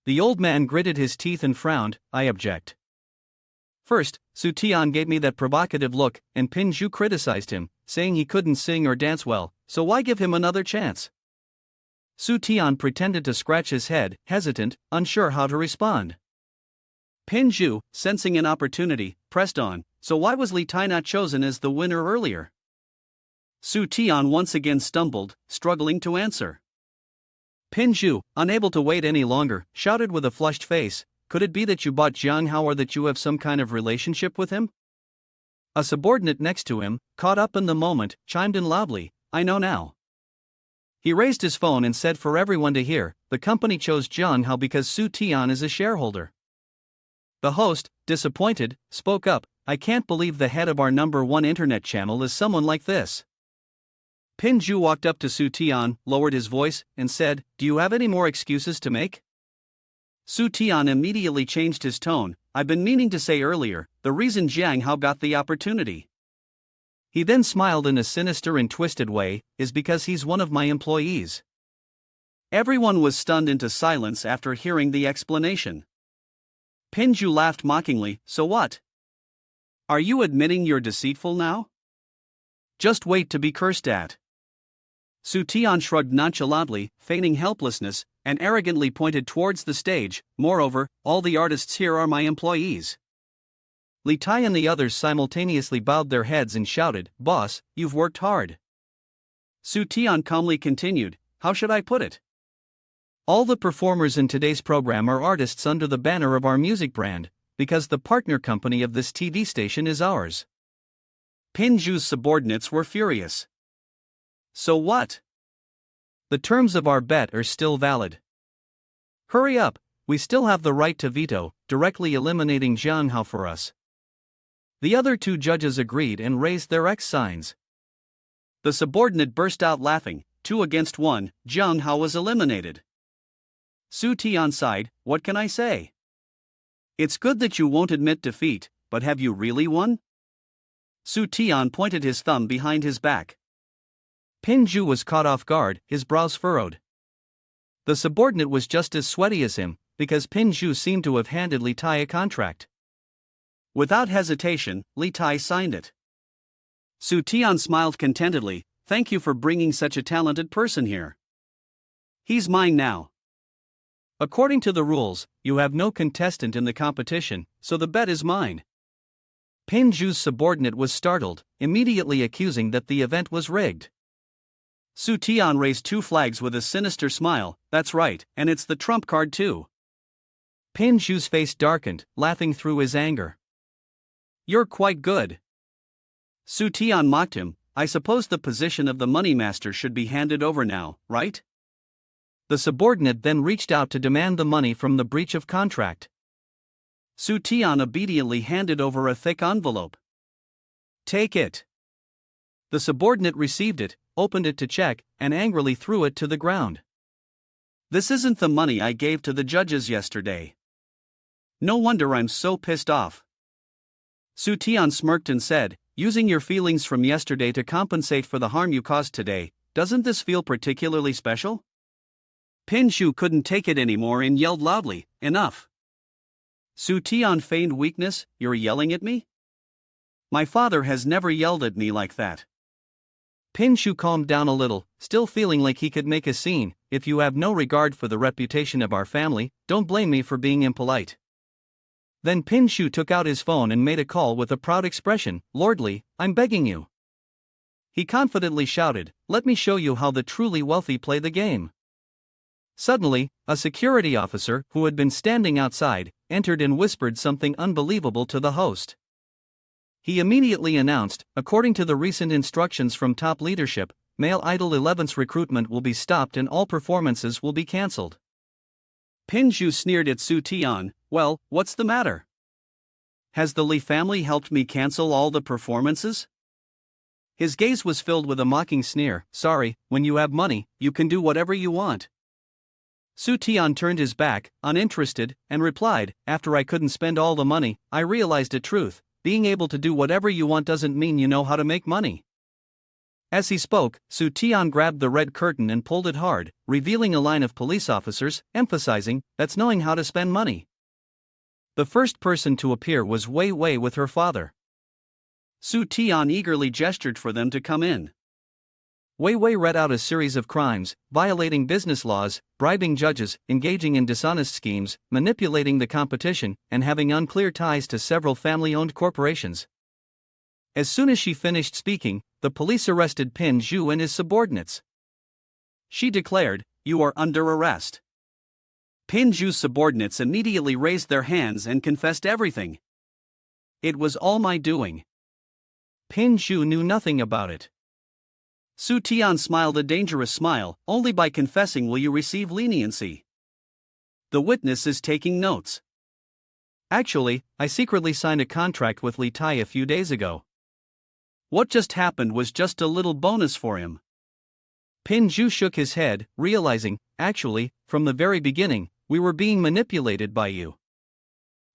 The old man gritted his teeth and frowned, "I object." First, Su Tian gave me that provocative look, and Pin Zhu criticized him, saying he couldn't sing or dance well, so why give him another chance? Su Tian pretended to scratch his head, hesitant, unsure how to respond. Pin Zhu, sensing an opportunity, pressed on, "So why was Li Tai not chosen as the winner earlier?" Su Tian once again stumbled, struggling to answer. Pin Zhu, unable to wait any longer, shouted with a flushed face, "Could it be that you bought Jiang Hao or that you have some kind of relationship with him?" A subordinate next to him, caught up in the moment, chimed in loudly, "I know now." He raised his phone and said for everyone to hear, "The company chose Jiang Hao because Su Tian is a shareholder." The host, disappointed, spoke up, "I can't believe the head of our #1 internet channel is someone like this." Pin Zhu walked up to Su Tian, lowered his voice, and said, "Do you have any more excuses to make?" Su Tian immediately changed his tone, "I've been meaning to say earlier, the reason Jiang Hao got the opportunity." He then smiled in a sinister and twisted way, "is because he's one of my employees." Everyone was stunned into silence after hearing the explanation. Pin Zhu laughed mockingly, "So what? Are you admitting you're deceitful now? Just wait to be cursed at." Su Tian shrugged nonchalantly, feigning helplessness, and arrogantly pointed towards the stage, "Moreover, all the artists here are my employees." Li Tai and the others simultaneously bowed their heads and shouted, "Boss, you've worked hard." Su Tian calmly continued, "How should I put it? All the performers in today's program are artists under the banner of our music brand, because the partner company of this TV station is ours." Pin Zhu's subordinates were furious. "So what? The terms of our bet are still valid. Hurry up, we still have the right to veto, directly eliminating Jiang Hao for us." The other two judges agreed and raised their X signs. The subordinate burst out laughing, 2 against 1, Jiang Hao was eliminated. Su Tian sighed, "What can I say? It's good that you won't admit defeat, but have you really won?" Su Tian pointed his thumb behind his back. Pin Zhu was caught off guard, his brows furrowed. The subordinate was just as sweaty as him, because Pin Zhu seemed to have handed Li Tai a contract. Without hesitation, Li Tai signed it. Su Tian smiled contentedly, "Thank you for bringing such a talented person here. He's mine now." According to the rules, you have no contestant in the competition, so the bet is mine. Pin Zhu's subordinate was startled, immediately accusing that the event was rigged. Su Tian raised 2 flags with a sinister smile, "That's right, and it's the trump card too." Pin Zhu's face darkened, laughing through his anger. "You're quite good." Su Tian mocked him, "I suppose the position of the moneymaster should be handed over now, right?" The subordinate then reached out to demand the money from the breach of contract. Su Tian obediently handed over a thick envelope. "Take it." The subordinate received it, opened it to check, and angrily threw it to the ground. "This isn't the money I gave to the judges yesterday. No wonder I'm so pissed off." Su Tian smirked and said, "Using your feelings from yesterday to compensate for the harm you caused today, doesn't this feel particularly special?" Pin Zhu couldn't take it anymore and yelled loudly, "Enough." Su Tian feigned weakness, "You're yelling at me? My father has never yelled at me like that." Pin Shu calmed down a little, still feeling like he could make a scene. If you have no regard for the reputation of our family, don't blame me for being impolite. Then Pin Shu took out his phone and made a call with a proud expression. Lordly, I'm begging you. He confidently shouted, let me show you how the truly wealthy play the game. Suddenly, a security officer, who had been standing outside, entered and whispered something unbelievable to the host. He immediately announced, according to the recent instructions from top leadership, Male Idol 11's recruitment will be stopped and all performances will be cancelled. Pin Shu sneered at Su Tian. Well, what's the matter? Has the Li family helped me cancel all the performances? His gaze was filled with a mocking sneer. Sorry, when you have money, you can do whatever you want. Su Tian turned his back, uninterested, and replied, after I couldn't spend all the money, I realized a truth. Being able to do whatever you want doesn't mean you know how to make money. As he spoke, Su Tian grabbed the red curtain and pulled it hard, revealing a line of police officers, emphasizing, that's knowing how to spend money. The first person to appear was Wei Wei with her father. Su Tian eagerly gestured for them to come in. Wei Wei read out a series of crimes, violating business laws, bribing judges, engaging in dishonest schemes, manipulating the competition, and having unclear ties to several family-owned corporations. As soon as she finished speaking, the police arrested Pin Zhu and his subordinates. She declared, you are under arrest. Pin Zhu's subordinates immediately raised their hands and confessed everything. It was all my doing. Pin Zhu knew nothing about it. Su Tian smiled a dangerous smile. Only by confessing will you receive leniency. The witness is taking notes. Actually, I secretly signed a contract with Li Tai a few days ago. What just happened was just a little bonus for him. Pin Zhu shook his head, realizing, actually, from the very beginning, we were being manipulated by you.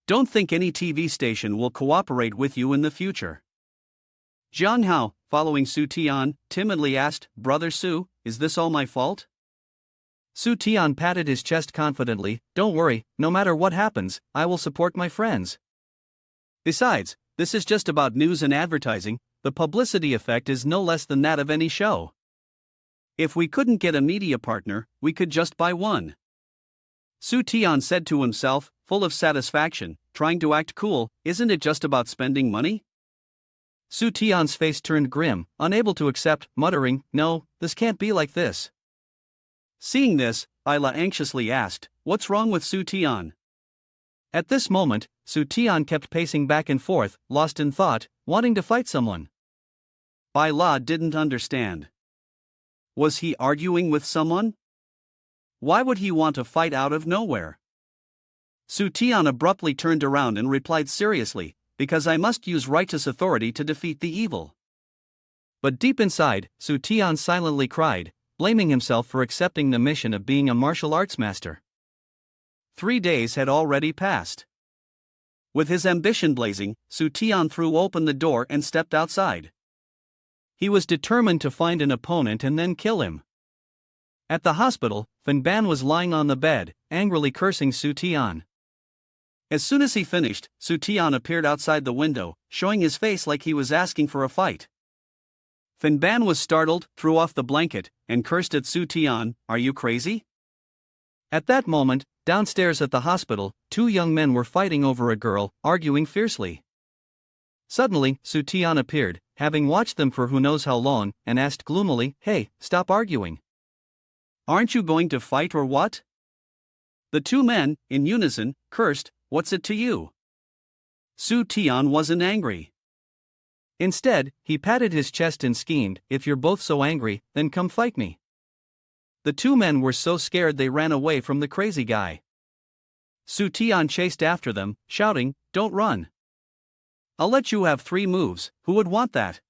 Don't think any TV station will cooperate with you in the future. Jiang Hao, following Su Tian, timidly asked, Brother Su, is this all my fault? Su Tian patted his chest confidently, don't worry, no matter what happens, I will support my friends. Besides, this is just about news and advertising, the publicity effect is no less than that of any show. If we couldn't get a media partner, we could just buy one. Su Tian said to himself, full of satisfaction, trying to act cool, isn't it just about spending money? Su Tian's face turned grim, unable to accept, muttering, no, this can't be like this. Seeing this, Ayla anxiously asked, what's wrong with Su Tian? At this moment, Su Tian kept pacing back and forth, lost in thought, wanting to fight someone. Ayla didn't understand. Was he arguing with someone? Why would he want to fight out of nowhere? Su Tian abruptly turned around and replied seriously, because I must use righteous authority to defeat the evil. But deep inside, Su Tian silently cried, blaming himself for accepting the mission of being a martial arts master. 3 days had already passed. With his ambition blazing, Su Tian threw open the door and stepped outside. He was determined to find an opponent and then kill him. At the hospital, Fan Ban was lying on the bed, angrily cursing Su Tian. As soon as he finished, Su Tian appeared outside the window, showing his face like he was asking for a fight. Fan Ban was startled, threw off the blanket, and cursed at Su Tian, are you crazy? At that moment, downstairs at the hospital, 2 young men were fighting over a girl, arguing fiercely. Suddenly, Su Tian appeared, having watched them for who knows how long, and asked gloomily, hey, stop arguing. Aren't you going to fight or what? The 2 men, in unison, cursed, what's it to you? Su Tian wasn't angry. Instead, he patted his chest and schemed, if you're both so angry, then come fight me. The 2 men were so scared they ran away from the crazy guy. Su Tian chased after them, shouting, don't run. I'll let you have 3 moves, who would want that?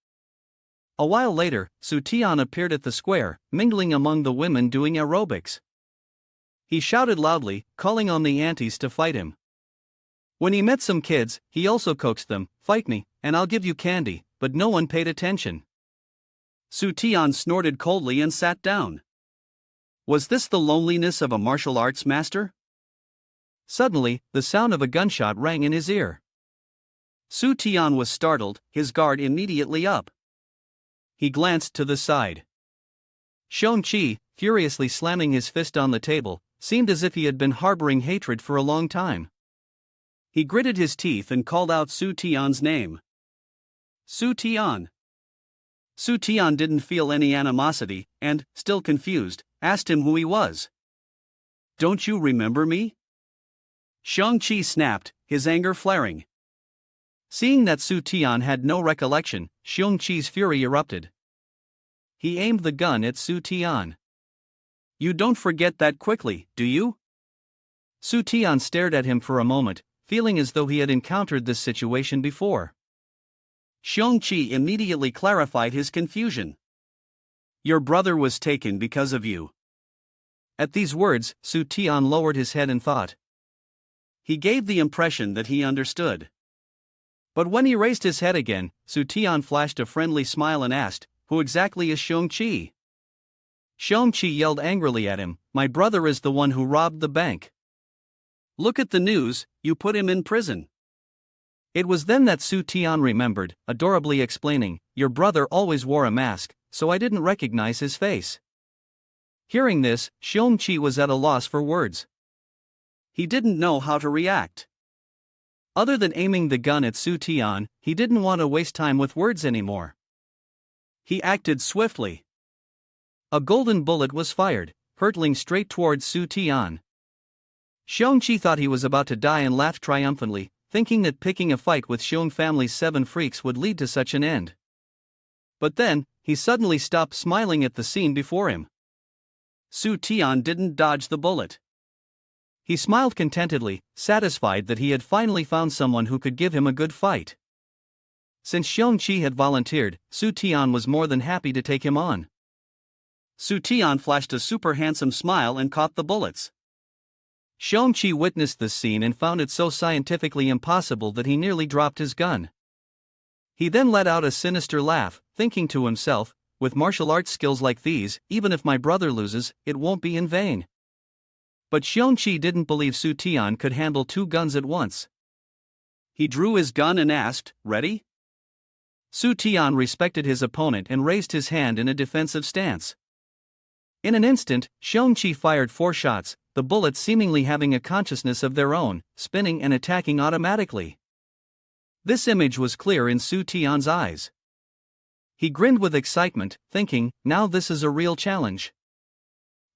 A while later, Su Tian appeared at the square, mingling among the women doing aerobics. He shouted loudly, calling on the aunties to fight him. When he met some kids, he also coaxed them, fight me, and I'll give you candy, but no one paid attention. Su Tian snorted coldly and sat down. Was this the loneliness of a martial arts master? Suddenly, the sound of a gunshot rang in his ear. Su Tian was startled, his guard immediately up. he glanced to the side. Xiong-chi, furiously slamming his fist on the table, seemed as if he had been harboring hatred for a long time. He gritted his teeth and called out Su Tian's name. Su Tian. Su Tian didn't feel any animosity, and, still confused, asked him who he was. Don't you remember me? Xiong-chi snapped, his anger flaring. Seeing that Su Tian had no recollection, Xiong-chi's fury erupted. He aimed the gun at Su Tian. You don't forget that quickly, do you? Su Tian stared at him for a moment, feeling as though he had encountered this situation before. Xiong-chi immediately clarified his confusion. Your brother was taken because of you. At these words, Su Tian lowered his head in thought. He gave the impression that he understood. But when he raised his head again, Su Tian flashed a friendly smile and asked, Who exactly is Xiong-chi? Xiong-chi yelled angrily at him, My brother is the one who robbed the bank. Look at the news, you put him in prison. It was then that Su Tian remembered, adorably explaining, Your brother always wore a mask, so I didn't recognize his face. Hearing this, Xiong-chi was at a loss for words. He didn't know how to react. Other than aiming the gun at Su Tian, he didn't want to waste time with words anymore. He acted swiftly. A golden bullet was fired, hurtling straight towards Su Tian. Xiong-chi thought he was about to die and laughed triumphantly, thinking that picking a fight with Xiong family's 7 freaks would lead to such an end. But then, he suddenly stopped smiling at the scene before him. Su Tian didn't dodge the bullet. He smiled contentedly, satisfied that he had finally found someone who could give him a good fight. Since Xiong-chi had volunteered, Su Tian was more than happy to take him on. Su Tian flashed a super handsome smile and caught the bullets. Xiong-chi witnessed this scene and found it so scientifically impossible that he nearly dropped his gun. He then let out a sinister laugh, thinking to himself, with martial arts skills like these, even if my brother loses, it won't be in vain. But Xiong-chi didn't believe Su Tian could handle 2 guns at once. He drew his gun and asked, Ready? Su Tian respected his opponent and raised his hand in a defensive stance. In an instant, Xiong-chi fired 4 shots, the bullets seemingly having a consciousness of their own, spinning and attacking automatically. This image was clear in Su Tian's eyes. He grinned with excitement, thinking, now this is a real challenge.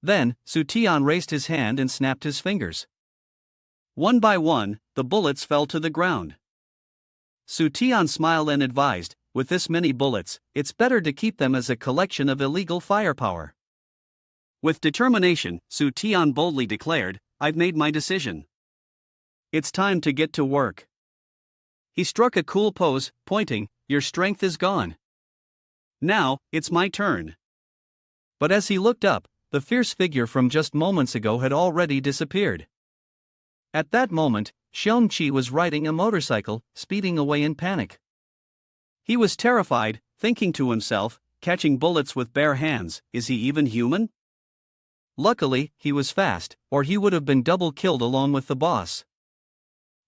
Then, Su Tian raised his hand and snapped his fingers. One by one, the bullets fell to the ground. Su Tian smiled and advised, with this many bullets, it's better to keep them as a collection of illegal firepower. With determination, Su Tian boldly declared, I've made my decision. It's time to get to work. He struck a cool pose, pointing, Your strength is gone. Now, it's my turn. But as he looked up, the fierce figure from just moments ago had already disappeared. At that moment, Xiong-chi was riding a motorcycle, speeding away in panic. He was terrified, thinking to himself, catching bullets with bare hands, is he even human? Luckily, he was fast, or he would have been double killed along with the boss.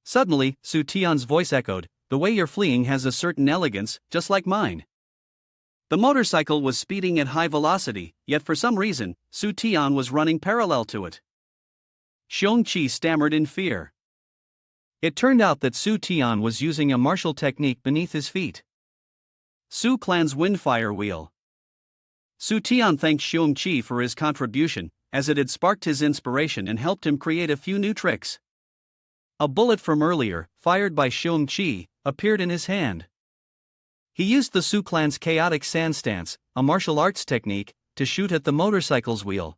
Suddenly, Su Tian's voice echoed, the way you're fleeing has a certain elegance, just like mine. The motorcycle was speeding at high velocity, yet for some reason, Su Tian was running parallel to it. Xiong-chi stammered in fear. It turned out that Su Tian was using a martial technique beneath his feet. Su Clan's Windfire Wheel. Su Tian thanked Xiong-chi for his contribution, as it had sparked his inspiration and helped him create a few new tricks. A bullet from earlier, fired by Xiong-chi, appeared in his hand. He used the Su Clan's Chaotic Sand Stance, a martial arts technique, to shoot at the motorcycle's wheel.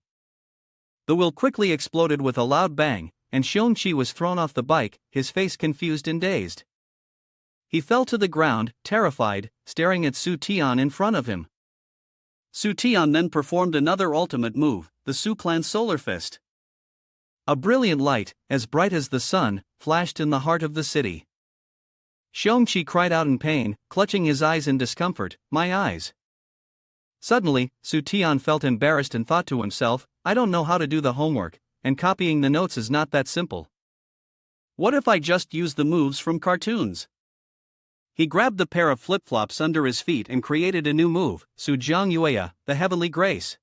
The wheel quickly exploded with a loud bang, and Xiong-chi was thrown off the bike, his face confused and dazed. He fell to the ground, terrified, staring at Su Tian in front of him. Su Tian then performed another ultimate move, the Su Clan Solar Fist. A brilliant light, as bright as the sun, flashed in the heart of the city. Xiong-chi cried out in pain, clutching his eyes in discomfort, my eyes. Suddenly, Su Tian felt embarrassed and thought to himself, I don't know how to do the homework, and copying the notes is not that simple. What if I just use the moves from cartoons? He grabbed the pair of flip-flops under his feet and created a new move, Su Jiang Yueya, the Heavenly Grace.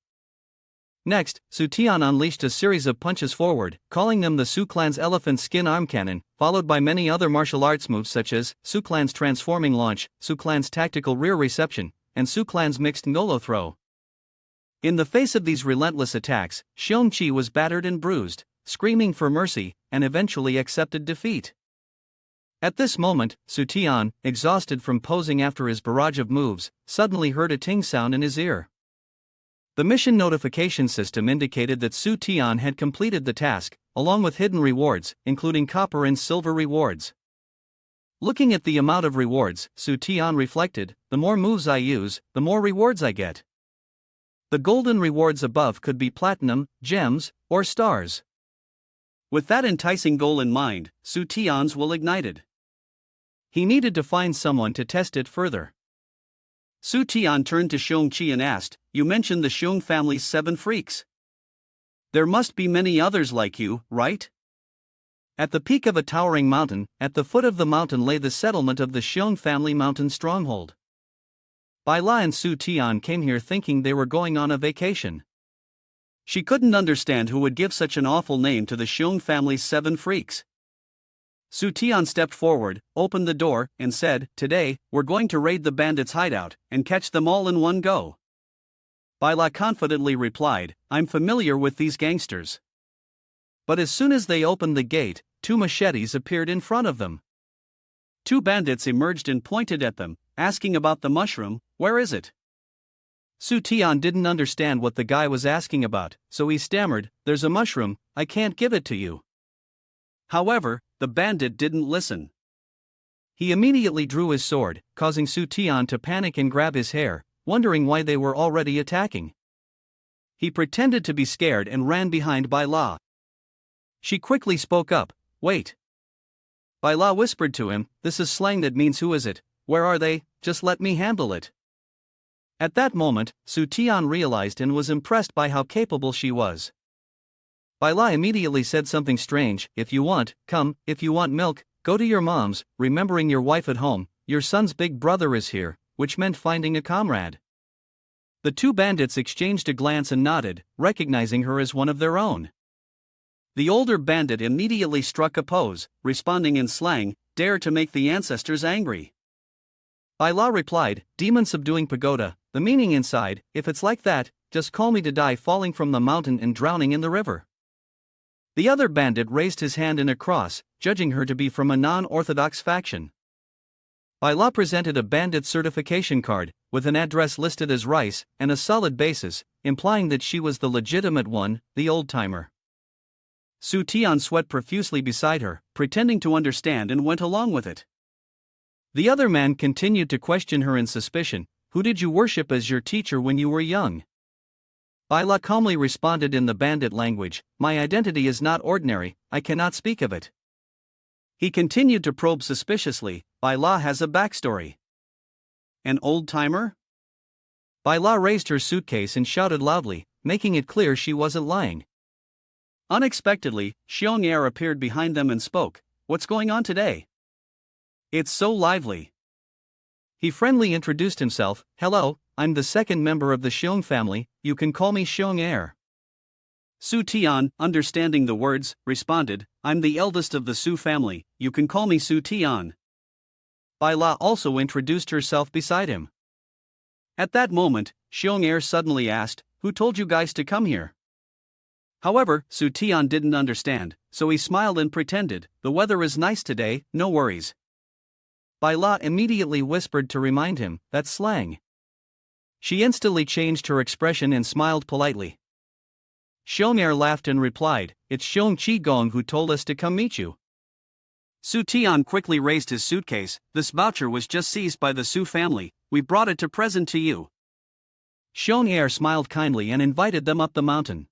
Next, Su Tian unleashed a series of punches forward, calling them the Su Clan's Elephant Skin Arm Cannon, followed by many other martial arts moves such as Su Clan's Transforming Launch, Su Clan's Tactical Rear Reception, and Su Clan's Mixed Ngolo Throw. In the face of these relentless attacks, Xiongqi was battered and bruised, screaming for mercy, and eventually accepted defeat. At this moment, Su Tian, exhausted from posing after his barrage of moves, suddenly heard a ting sound in his ear. The mission notification system indicated that Su Tian had completed the task, along with hidden rewards, including copper and silver rewards. Looking at the amount of rewards, Su Tian reflected, the more moves I use, the more rewards I get. The golden rewards above could be platinum, gems, or stars. With that enticing goal in mind, Su Tian's will ignited. He needed to find someone to test it further. Su Tian turned to Xiongqi and asked, "You mentioned the Xiong family's 7 freaks. There must be many others like you, right?" At the peak of a towering mountain, at the foot of the mountain lay the settlement of the Xiong family mountain stronghold. Bai La and Su Tian came here thinking they were going on a vacation. She couldn't understand who would give such an awful name to the Xiong family's 7 freaks. Su Tian stepped forward, opened the door, and said, "Today, we're going to raid the bandits' hideout, and catch them all in one go." Bai La confidently replied, "I'm familiar with these gangsters." But as soon as they opened the gate, 2 machetes appeared in front of them. 2 bandits emerged and pointed at them, asking about the mushroom, "Where is it?" Su Tian didn't understand what the guy was asking about, so he stammered, "There's a mushroom, I can't give it to you." However, the bandit didn't listen. He immediately drew his sword, causing Su Tian to panic and grab his hair, wondering why they were already attacking. He pretended to be scared and ran behind Bai La. She quickly spoke up, "Wait." Bai La whispered to him, "This is slang that means who is it, where are they, just let me handle it." At that moment, Su Tian realized and was impressed by how capable she was. Bai La immediately said something strange, "If you want, come, if you want milk, go to your mom's, remembering your wife at home, your son's big brother is here," which meant finding a comrade. The 2 bandits exchanged a glance and nodded, recognizing her as one of their own. The older bandit immediately struck a pose, responding in slang, "Dare to make the ancestors angry." Bai La replied, "Demon subduing pagoda," the meaning inside, "If it's like that, just call me to die falling from the mountain and drowning in the river." The other bandit raised his hand in a cross, judging her to be from a non-orthodox faction. Bai La presented a bandit certification card, with an address listed as Rice, and a solid basis, implying that she was the legitimate one, the old-timer. Su Tian sweat profusely beside her, pretending to understand, and went along with it. The other man continued to question her in suspicion, "Who did you worship as your teacher when you were young?" Bai La calmly responded in the bandit language, "My identity is not ordinary, I cannot speak of it." He continued to probe suspiciously, "Bai La has a backstory. An old-timer?" Bai La raised her suitcase and shouted loudly, making it clear she wasn't lying. Unexpectedly, Xiong Er appeared behind them and spoke, "What's going on today? It's so lively." He friendly introduced himself, "Hello, I'm the 2nd member of the Xiong family, you can call me Xiong Er." Su Tian, understanding the words, responded, "I'm the eldest of the Su family, you can call me Su Tian." Bai La also introduced herself beside him. At that moment, Xiong Er suddenly asked, "Who told you guys to come here?" However, Su Tian didn't understand, so he smiled and pretended, "The weather is nice today, no worries." Bai La immediately whispered to remind him, "That's slang." She instantly changed her expression and smiled politely. Xiong Er laughed and replied, "It's Xiong Qigong who told us to come meet you." Su Tian quickly raised his suitcase, "This voucher was just seized by the Su family, we brought it to present to you." Xiong Er smiled kindly and invited them up the mountain.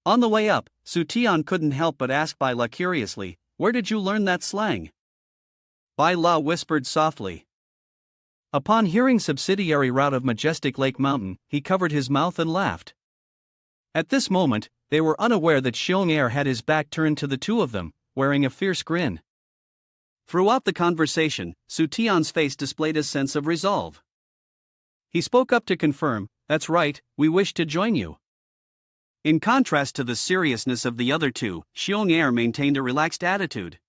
On the way up, Su Tian couldn't help but ask Bai La curiously, "Where did you learn that slang?" Bai La whispered softly. Upon hearing subsidiary route of Majestic Lake Mountain, he covered his mouth and laughed. At this moment, they were unaware that Xiong Er had his back turned to the 2 of them, wearing a fierce grin. Throughout the conversation, Su Tian's face displayed a sense of resolve. He spoke up to confirm, "That's right, we wish to join you." In contrast to the seriousness of the other two, Xiong Er maintained a relaxed attitude.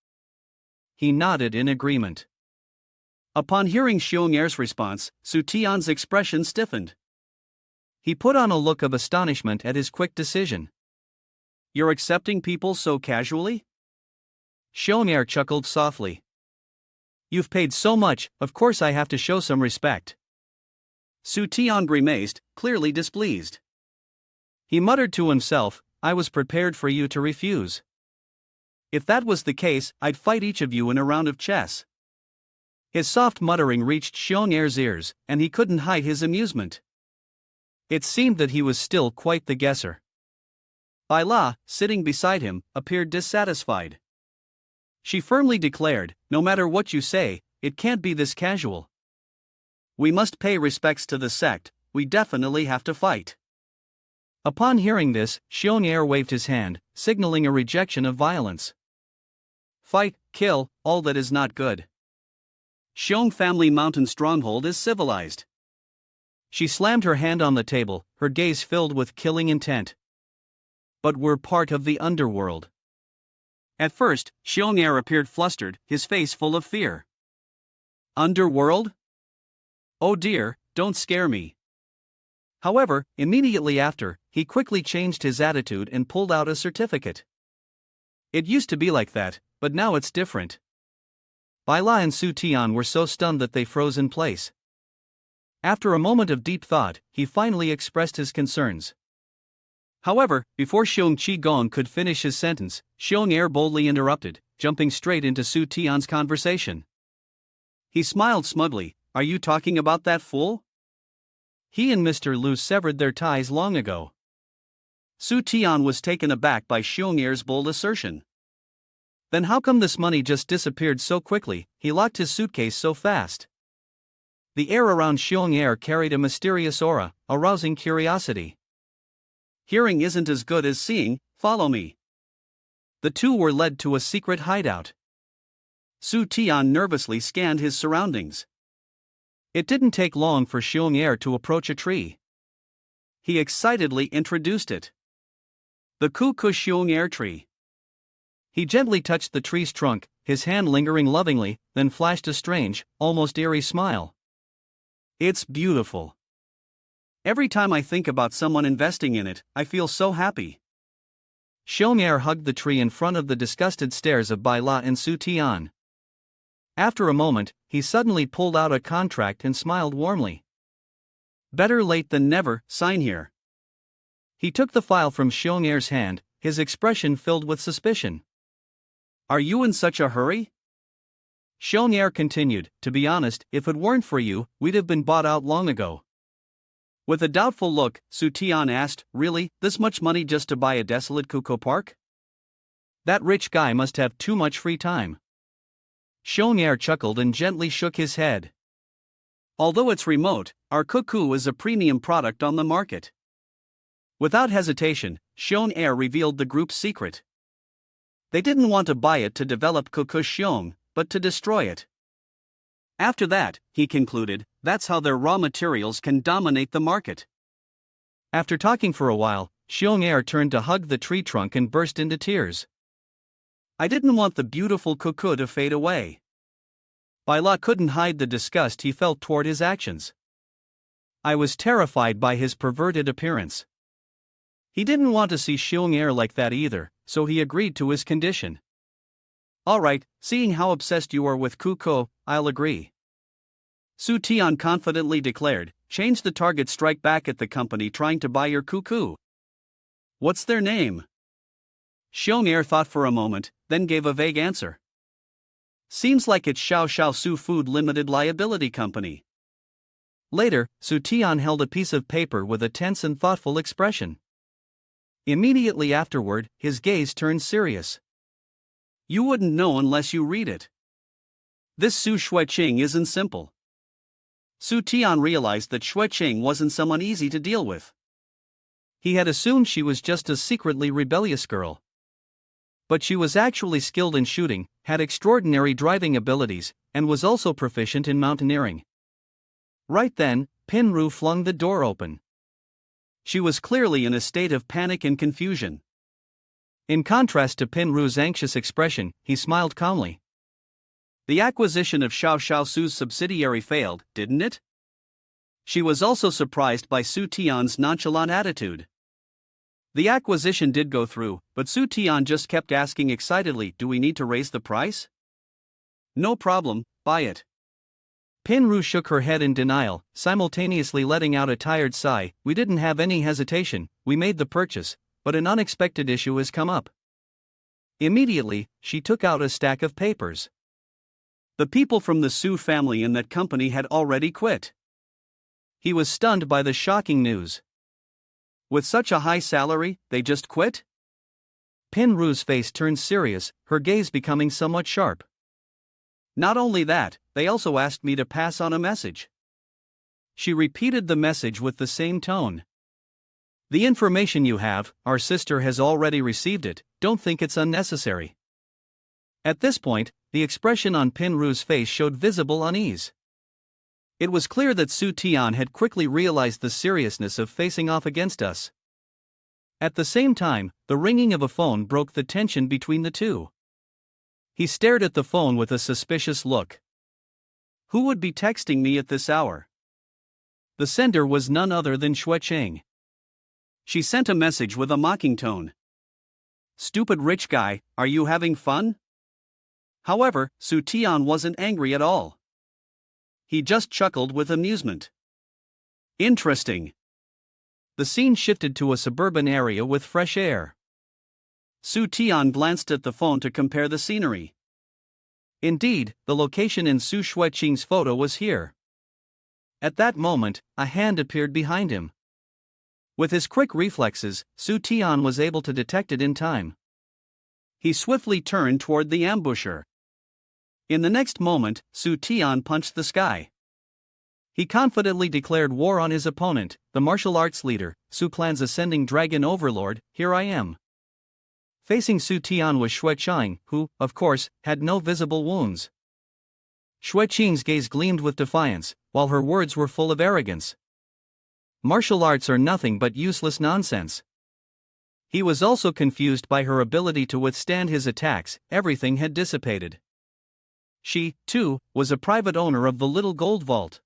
He nodded in agreement. Upon hearing Xiong Er's response, Su Tian's expression stiffened. He put on a look of astonishment at his quick decision. "You're accepting people so casually?" Xiong Er chuckled softly. "You've paid so much, of course I have to show some respect." Su Tian grimaced, clearly displeased. He muttered to himself, "I was prepared for you to refuse. If that was the case, I'd fight each of you in a round of chess." His soft muttering reached Xiong Er's ears, and he couldn't hide his amusement. It seemed that he was still quite the guesser. Bai La, sitting beside him, appeared dissatisfied. She firmly declared, "No matter what you say, it can't be this casual. We must pay respects to the sect, we definitely have to fight." Upon hearing this, Xiong Er waved his hand, signaling a rejection of violence. "Fight, kill, all that is not good. Xiong family mountain stronghold is civilized." She slammed her hand on the table, her gaze filled with killing intent. "But we're part of the underworld." At first, Xiong Er appeared flustered, his face full of fear. "Underworld? Oh dear, don't scare me." However, immediately after, he quickly changed his attitude and pulled out a certificate. "It used to be like that, but now it's different." Bai La and Su Tian were so stunned that they froze in place. After a moment of deep thought, he finally expressed his concerns. However, before Xiong Qigong could finish his sentence, Xiong Er boldly interrupted, jumping straight into Su Tian's conversation. He smiled smugly, "Are you talking about that fool? He and Mr. Lu severed their ties long ago." Su Tian was taken aback by Xiong Er's bold assertion. "Then how come this money just disappeared so quickly? He locked his suitcase so fast." The air around Xiong Er carried a mysterious aura, arousing curiosity. "Hearing isn't as good as seeing, follow me." The two were led to a secret hideout. Su Tian nervously scanned his surroundings. It didn't take long for Xiong Er to approach a tree. He excitedly introduced it. "The Kuku Xiong Er tree." He gently touched the tree's trunk, his hand lingering lovingly, then flashed a strange, almost eerie smile. "It's beautiful. Every time I think about someone investing in it, I feel so happy." Xiong Er hugged the tree in front of the disgusted stares of Bai La and Su Tian. After a moment, he suddenly pulled out a contract and smiled warmly. "Better late than never, sign here." He took the file from Xiong Er's hand, his expression filled with suspicion. "Are you in such a hurry?" Xiong Er continued, "To be honest, if it weren't for you, we'd have been bought out long ago." With a doubtful look, Su Tian asked, "Really, this much money just to buy a desolate Kuko park?" "That rich guy must have too much free time." Xiong Er chuckled and gently shook his head. "Although it's remote, our Kuku is a premium product on the market." Without hesitation, Xiong Er revealed the group's secret. They didn't want to buy it to develop Kuku Xiong, but to destroy it. After that, he concluded, that's how their raw materials can dominate the market. After talking for a while, Xiong Er turned to hug the tree trunk and burst into tears. "I didn't want the beautiful Kuku to fade away." Bai La couldn't hide the disgust he felt toward his actions. "I was terrified by his perverted appearance." He didn't want to see Xiong Er like that either, so he agreed to his condition. "All right, seeing how obsessed you are with Kuko, I'll agree." Su Tian confidently declared, "Change the target, strike back at the company trying to buy your Kuku." "What's their name?" Xiong Er thought for a moment, then gave a vague answer. "Seems like it's Xiao Xiao Su Food Limited Liability Company." Later, Su Tian held a piece of paper with a tense and thoughtful expression. Immediately afterward, his gaze turned serious. "You wouldn't know unless you read it. This Su Xueqing isn't simple." Su Tian realized that Xueqing wasn't someone easy to deal with. He had assumed she was just a secretly rebellious girl. But she was actually skilled in shooting, had extraordinary driving abilities, and was also proficient in mountaineering. Right then, Pinru flung the door open. She was clearly in a state of panic and confusion. In contrast to Pinru's anxious expression, he smiled calmly. The acquisition of Xiao Xiaosu's subsidiary failed, didn't it? She was also surprised by Su Tian's nonchalant attitude. The acquisition did go through, but Su Tian just kept asking excitedly, "Do we need to raise the price?" "No problem, buy it." Pinru shook her head in denial, simultaneously letting out a tired sigh. "We didn't have any hesitation, we made the purchase, but an unexpected issue has come up." Immediately, she took out a stack of papers. The people from the Su family in that company had already quit. He was stunned by the shocking news. With such a high salary, they just quit? Pinru's face turned serious, her gaze becoming somewhat sharp. "Not only that, they also asked me to pass on a message." She repeated the message with the same tone. "The information you have, our sister has already received it, don't think it's unnecessary." At this point, the expression on Pinru's face showed visible unease. It was clear that Su Tian had quickly realized the seriousness of facing off against us. At the same time, the ringing of a phone broke the tension between the two. He stared at the phone with a suspicious look. Who would be texting me at this hour? The sender was none other than Xue Cheng. She sent a message with a mocking tone. "Stupid rich guy, are you having fun?" However, Su Tian wasn't angry at all. He just chuckled with amusement. Interesting. The scene shifted to a suburban area with fresh air. Su Tian glanced at the phone to compare the scenery. Indeed, the location in Su Xueqing's photo was here. At that moment, a hand appeared behind him. With his quick reflexes, Su Tian was able to detect it in time. He swiftly turned toward the ambusher. In the next moment, Su Tian punched the sky. He confidently declared war on his opponent, the martial arts leader, Su Clan's ascending dragon overlord. "Here I am." Facing Su Tian was Xue Cheng, who, of course, had no visible wounds. Xue Qing's gaze gleamed with defiance, while her words were full of arrogance. Martial arts are nothing but useless nonsense. He was also confused by her ability to withstand his attacks. Everything had dissipated. She, too, was a private owner of the little gold vault.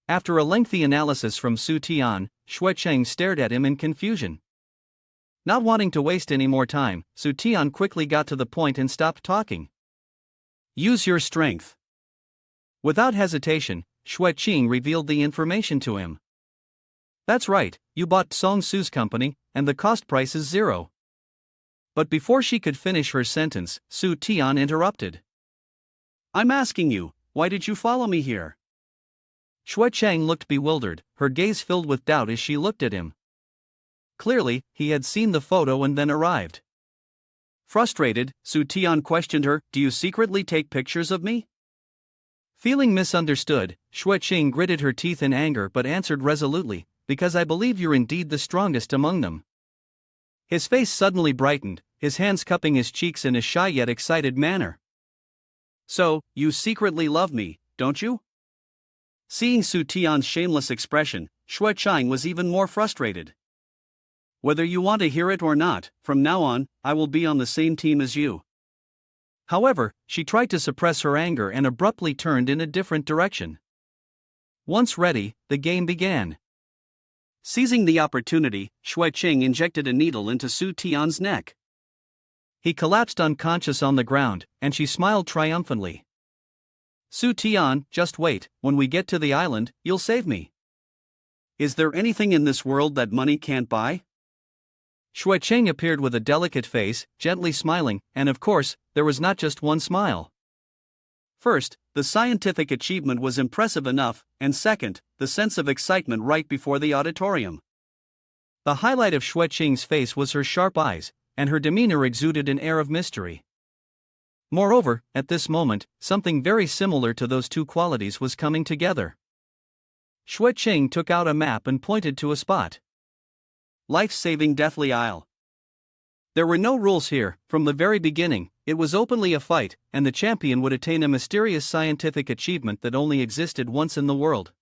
After a lengthy analysis from Su Tian, Xue Cheng stared at him in confusion. Not wanting to waste any more time, Su Tian quickly got to the point and stopped talking. "Use your strength." Without hesitation, Xue Cheng revealed the information to him. "That's right, you bought Song Su's company, and the cost price is 0. But before she could finish her sentence, Su Tian interrupted. "I'm asking you, why did you follow me here?" Xue Cheng looked bewildered, her gaze filled with doubt as she looked at him. Clearly, he had seen the photo and then arrived. Frustrated, Su Tian questioned her, "Do you secretly take pictures of me?" Feeling misunderstood, Xue Cheng gritted her teeth in anger but answered resolutely, "Because I believe you're indeed the strongest among them." His face suddenly brightened, his hands cupping his cheeks in a shy yet excited manner. "So, you secretly love me, don't you?" Seeing Su Tian's shameless expression, Xue Cheng was even more frustrated. "Whether you want to hear it or not, from now on, I will be on the same team as you." However, she tried to suppress her anger and abruptly turned in a different direction. Once ready, the game began. Seizing the opportunity, Xue Cheng injected a needle into Su Tian's neck. He collapsed unconscious on the ground, and she smiled triumphantly. "Su Tian, just wait, when we get to the island, you'll save me." "Is there anything in this world that money can't buy?" Xue Cheng appeared with a delicate face, gently smiling, and of course, there was not just one smile. First, the scientific achievement was impressive enough, and second, the sense of excitement right before the auditorium. The highlight of Xue Cheng's face was her sharp eyes, and her demeanor exuded an air of mystery. Moreover, at this moment, something very similar to those two qualities was coming together. Xue Cheng took out a map and pointed to a spot. "Life-saving Deathly Isle." There were no rules here. From the very beginning, it was openly a fight, and the champion would attain a mysterious scientific achievement that only existed once in the world.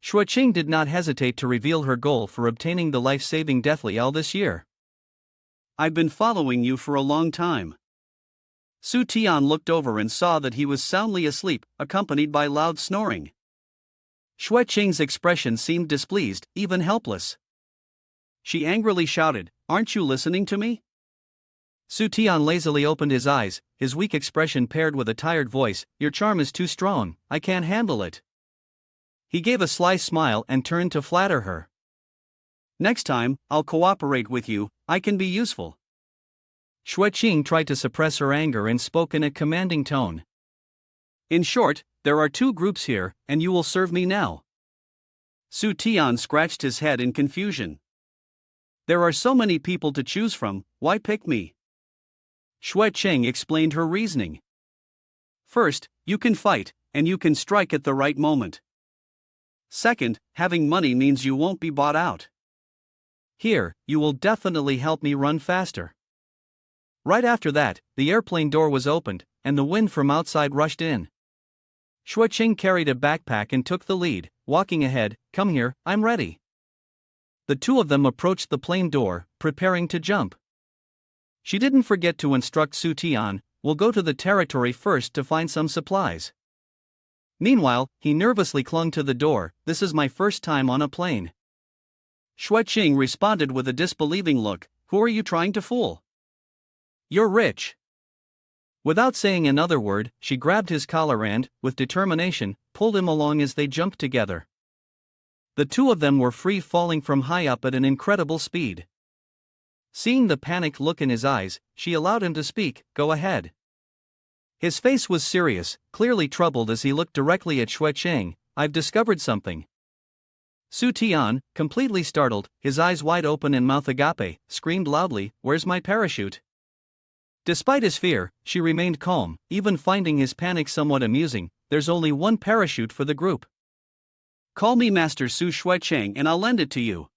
Xueqing did not hesitate to reveal her goal for obtaining the life-saving Deathly Owl this year. I've been following you for a long time. Su Tian looked over and saw that he was soundly asleep, accompanied by loud snoring. Xueqing's expression seemed displeased, even helpless. She angrily shouted, "Aren't you listening to me?" Su Tian lazily opened his eyes, his weak expression paired with a tired voice. "Your charm is too strong, I can't handle it." He gave a sly smile and turned to flatter her. "Next time, I'll cooperate with you, I can be useful." Xueqing tried to suppress her anger and spoke in a commanding tone. "In short, there are two groups here, and you will serve me now." Su Tian scratched his head in confusion. "There are so many people to choose from, why pick me?" Xueqing explained her reasoning. "First, you can fight, and you can strike at the right moment. Second, having money means you won't be bought out. Here, you will definitely help me run faster." Right after that, the airplane door was opened, and the wind from outside rushed in. Xueqing carried a backpack and took the lead, walking ahead. "Come here, I'm ready." The two of them approached the plane door, preparing to jump. She didn't forget to instruct Su Tian, "We'll go to the territory first to find some supplies." Meanwhile, he nervously clung to the door. "This is my first time on a plane." Xueqing responded with a disbelieving look. "Who are you trying to fool? You're rich." Without saying another word, she grabbed his collar and, with determination, pulled him along as they jumped together. The two of them were free falling from high up at an incredible speed. Seeing the panicked look in his eyes, she allowed him to speak. "Go ahead." His face was serious, clearly troubled as he looked directly at Xueqing. "I've discovered something." Su Tian, completely startled, his eyes wide open and mouth agape, screamed loudly, "Where's my parachute?" Despite his fear, she remained calm, even finding his panic somewhat amusing. "There's only one parachute for the group. Call me Master Su Xueqing and I'll lend it to you."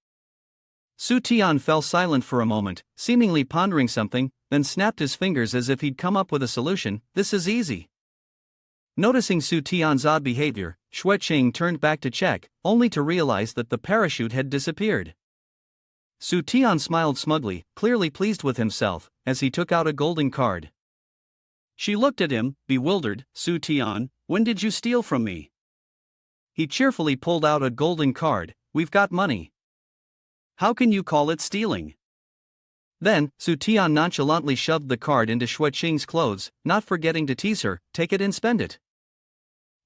Su Tian fell silent for a moment, seemingly pondering something, then snapped his fingers as if he'd come up with a solution. "This is easy." Noticing Su Tian's odd behavior, Xueqing turned back to check, only to realize that the parachute had disappeared. Su Tian smiled smugly, clearly pleased with himself, as he took out a golden card. She looked at him, bewildered. "Su Tian, when did you steal from me?" He cheerfully pulled out a golden card. "We've got money. How can you call it stealing?" Then, Su Tian nonchalantly shoved the card into Xueqing's clothes, not forgetting to tease her. "Take it and spend it."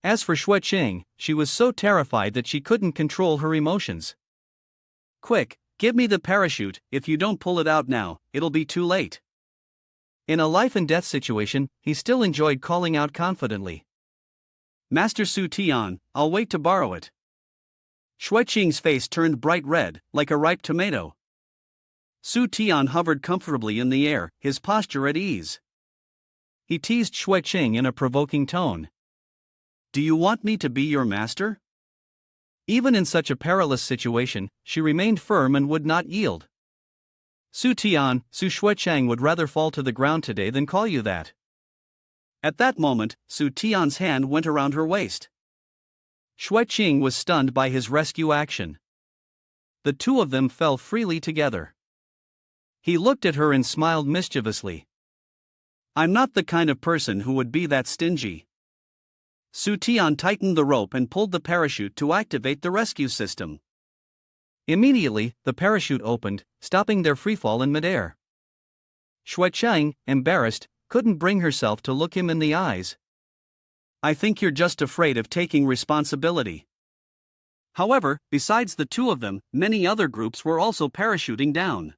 As for Xueqing, she was so terrified that she couldn't control her emotions. "Quick, give me the parachute. If you don't pull it out now, it'll be too late." In a life-and-death situation, he still enjoyed calling out confidently. "Master Su Tian, I'll wait to borrow it." Xueqing's face turned bright red, like a ripe tomato. Su Tian hovered comfortably in the air, his posture at ease. He teased Xueqing in a provoking tone. "Do you want me to be your master?" Even in such a perilous situation, she remained firm and would not yield. "Su Tian, Su Xueqing would rather fall to the ground today than call you that." At that moment, Su Tian's hand went around her waist. Xueqing was stunned by his rescue action. The two of them fell freely together. He looked at her and smiled mischievously. "I'm not the kind of person who would be that stingy." Su Tian tightened the rope and pulled the parachute to activate the rescue system. Immediately, the parachute opened, stopping their freefall in midair. Xueqing, embarrassed, couldn't bring herself to look him in the eyes. "I think you're just afraid of taking responsibility." However, besides the two of them, many other groups were also parachuting down.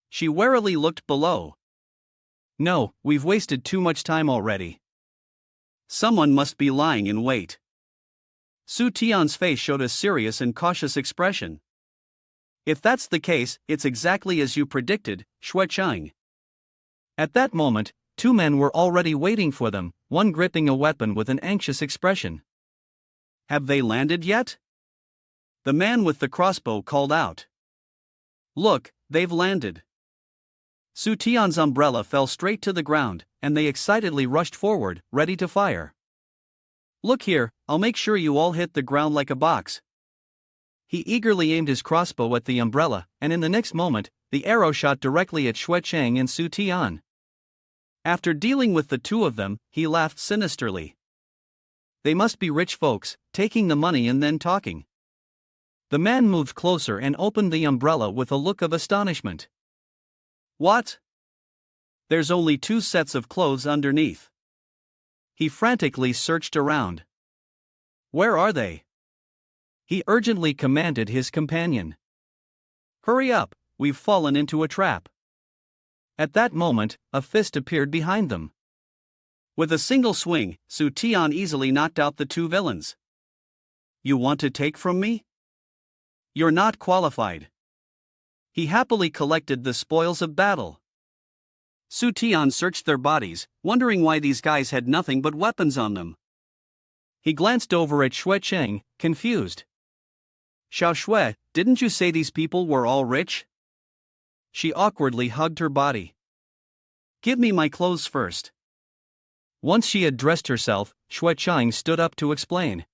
She warily looked below. "No, we've wasted too much time already. Someone must be lying in wait." Su Tian's face showed a serious and cautious expression. "If that's the case, it's exactly as you predicted, Xueqing." At that moment, two men were already waiting for them, one gripping a weapon with an anxious expression. "Have they landed yet?" The man with the crossbow called out. "Look, they've landed." Su Tian's umbrella fell straight to the ground, and they excitedly rushed forward, ready to fire. "Look here, I'll make sure you all hit the ground like a box." He eagerly aimed his crossbow at the umbrella, and in the next moment, the arrow shot directly at Xue Cheng and Su Tian. After dealing with the two of them, he laughed sinisterly. They must be rich folks, taking the money and then talking. The man moved closer and opened the umbrella with a look of astonishment. "What? There's only 2 sets of clothes underneath." He frantically searched around. "Where are they?" He urgently commanded his companion. "Hurry up, we've fallen into a trap." At that moment, a fist appeared behind them. With a single swing, Su Tian easily knocked out the 2 villains. "You want to take from me? You're not qualified." He happily collected the spoils of battle. Su Tian searched their bodies, wondering why these guys had nothing but weapons on them. He glanced over at Xue Cheng, confused. "Xiao Xue, didn't you say these people were all rich?" She awkwardly hugged her body. "Give me my clothes first." Once she had dressed herself, Xue Cheng stood up to explain.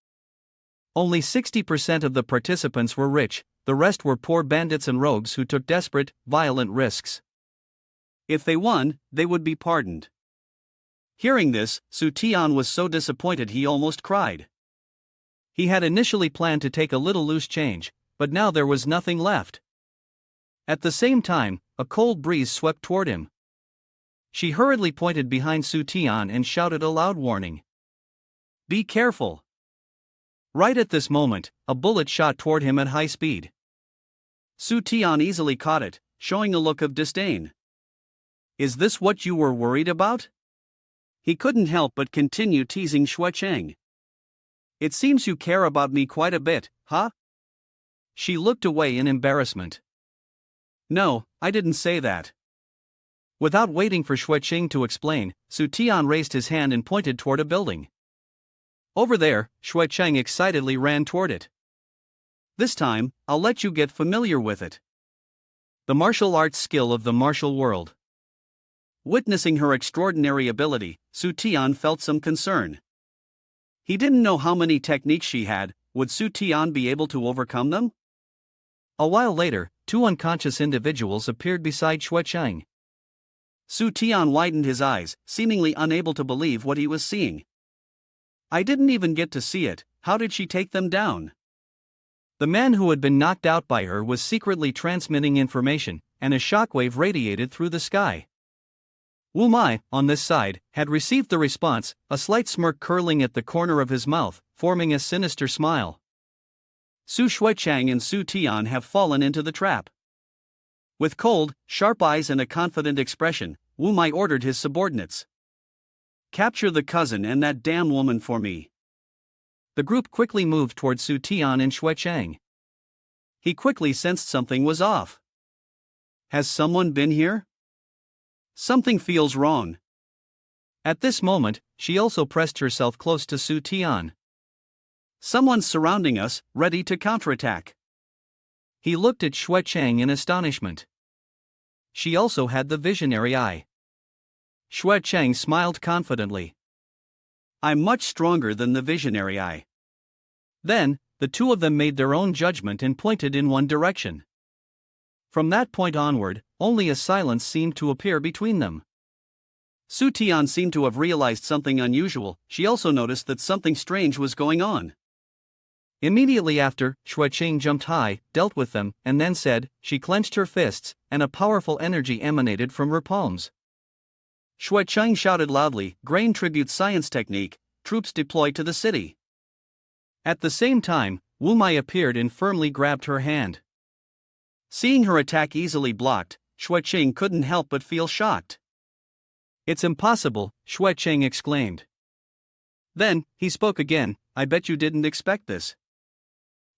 Only 60% of the participants were rich, the rest were poor bandits and rogues who took desperate, violent risks. If they won, they would be pardoned. Hearing this, Su Tian was so disappointed he almost cried. He had initially planned to take a little loose change, but now there was nothing left. At the same time, a cold breeze swept toward him. She hurriedly pointed behind Su Tian and shouted a loud warning. "Be careful!" Right at this moment, a bullet shot toward him at high speed. Su Tian easily caught it, showing a look of disdain. "Is this what you were worried about?" He couldn't help but continue teasing Xue Cheng. "It seems you care about me quite a bit, huh?" She looked away in embarrassment. "No, I didn't say that." Without waiting for Xue Cheng to explain, Su Tian raised his hand and pointed toward a building. Over there, Xue Cheng excitedly ran toward it. "This time, I'll let you get familiar with it." The martial arts skill of the martial world. Witnessing her extraordinary ability, Su Tian felt some concern. He didn't know how many techniques she had. Would Su Tian be able to overcome them? A while later, 2 unconscious individuals appeared beside Xue Cheng. Su Tian widened his eyes, seemingly unable to believe what he was seeing. "I didn't even get to see it, how did she take them down?" The man who had been knocked out by her was secretly transmitting information, and a shockwave radiated through the sky. Wu Mai, on this side, had received the response, a slight smirk curling at the corner of his mouth, forming a sinister smile. Su Xuechang and Su Tian have fallen into the trap. With cold, sharp eyes and a confident expression, Wu Mai ordered his subordinates. "Capture the cousin and that damn woman for me." The group quickly moved toward Su Tian and Xuechang. He quickly sensed something was off. "Has someone been here? Something feels wrong." At this moment, she also pressed herself close to Su Tian. "Someone's surrounding us, ready to counterattack." He looked at Xue Cheng in astonishment. She also had the visionary eye. Xue Cheng smiled confidently. "I'm much stronger than the visionary eye." Then, the two of them made their own judgment and pointed in one direction. From that point onward, only a silence seemed to appear between them. Su Tian seemed to have realized something unusual. She also noticed that something strange was going on. Immediately after, Xue Cheng jumped high, dealt with them, and then said, she clenched her fists, and a powerful energy emanated from her palms. Xue Cheng shouted loudly, "Grain tribute science technique, troops deployed to the city." At the same time, Wu Mai appeared and firmly grabbed her hand. Seeing her attack easily blocked, Xue Cheng couldn't help but feel shocked. "It's impossible," Xue Cheng exclaimed. Then, he spoke again, "I bet you didn't expect this."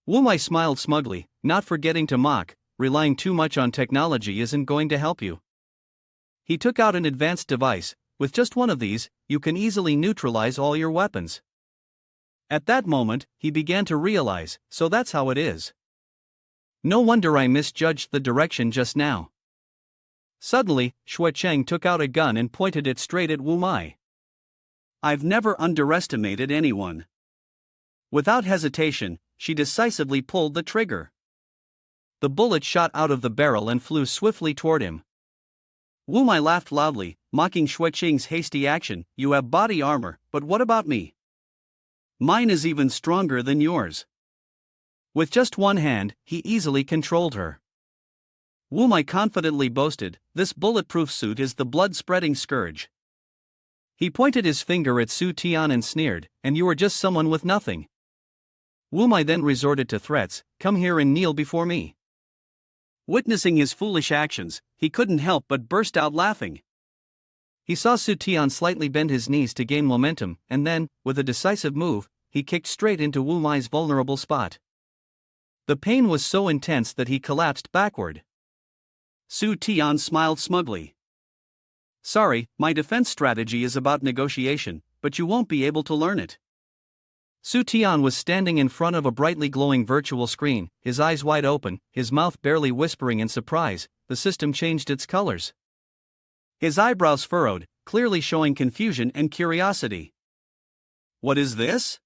Wu Mai smiled smugly, not forgetting to mock, "Relying too much on technology isn't going to help you." He took out an advanced device. With just one of these, you can easily neutralize all your weapons. At that moment, he began to realize, so that's how it is. No wonder I misjudged the direction just now. Suddenly, Shui Cheng took out a gun and pointed it straight at Wu Mai. I've never underestimated anyone. Without hesitation, she decisively pulled the trigger. The bullet shot out of the barrel and flew swiftly toward him. Wu Mai laughed loudly, mocking Shui Cheng's hasty action. You have body armor, but what about me? Mine is even stronger than yours. With just one hand, he easily controlled her. Wu Mai confidently boasted, this bulletproof suit is the blood-spreading scourge. He pointed his finger at Su Tian and sneered, and you are just someone with nothing. Wu Mai then resorted to threats, come here and kneel before me. Witnessing his foolish actions, he couldn't help but burst out laughing. He saw Su Tian slightly bend his knees to gain momentum, and then, with a decisive move, he kicked straight into Wu Mai's vulnerable spot. The pain was so intense that he collapsed backward. Su Tian smiled smugly. Sorry, my defense strategy is about negotiation, but you won't be able to learn it. Su Tian was standing in front of a brightly glowing virtual screen, his eyes wide open, his mouth barely whispering in surprise. The system changed its colors. His eyebrows furrowed, clearly showing confusion and curiosity. What is this?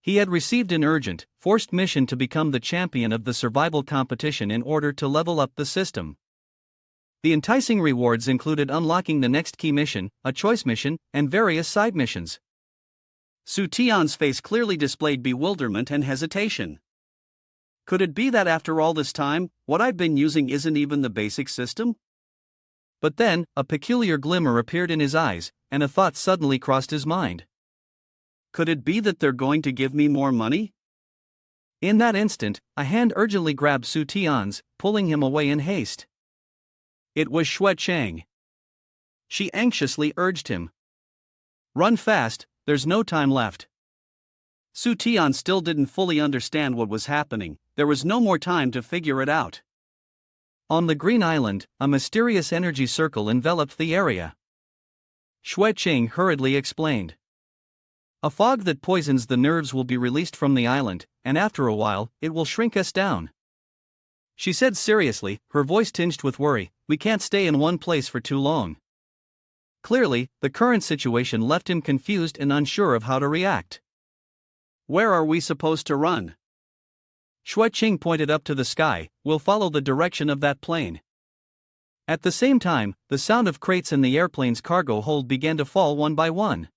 He had received an urgent, forced mission to become the champion of the survival competition in order to level up the system. The enticing rewards included unlocking the next key mission, a choice mission, and various side missions. Su Tian's face clearly displayed bewilderment and hesitation. Could it be that after all this time, what I've been using isn't even the basic system? But then, a peculiar glimmer appeared in his eyes, and a thought suddenly crossed his mind. Could it be that they're going to give me more money? In that instant, a hand urgently grabbed Su Tian's, pulling him away in haste. It was Shui Cheng. She anxiously urged him. Run fast, there's no time left. Su Tian still didn't fully understand what was happening, there was no more time to figure it out. On the green island, a mysterious energy circle enveloped the area. Shui Cheng hurriedly explained. A fog that poisons the nerves will be released from the island, and after a while, it will shrink us down. She said seriously, her voice tinged with worry, we can't stay in one place for too long. Clearly, the current situation left him confused and unsure of how to react. Where are we supposed to run? Shui Cheng pointed up to the sky, we'll follow the direction of that plane. At the same time, the sound of crates in the airplane's cargo hold began to fall one by one.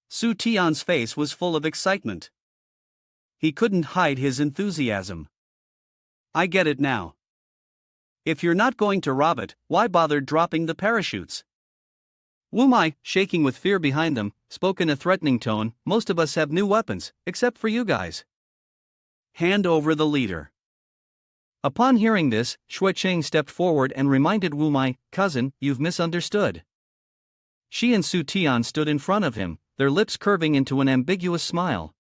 Su Tian's face was full of excitement. He couldn't hide his enthusiasm. I get it now. If you're not going to rob it, why bother dropping the parachutes? Wu Mai, shaking with fear behind them, spoke in a threatening tone, most of us have new weapons, except for you guys. Hand over the leader. Upon hearing this, Shui Cheng stepped forward and reminded Wu Mai, cousin, you've misunderstood. She and Su Tian stood in front of him, their lips curving into an ambiguous smile.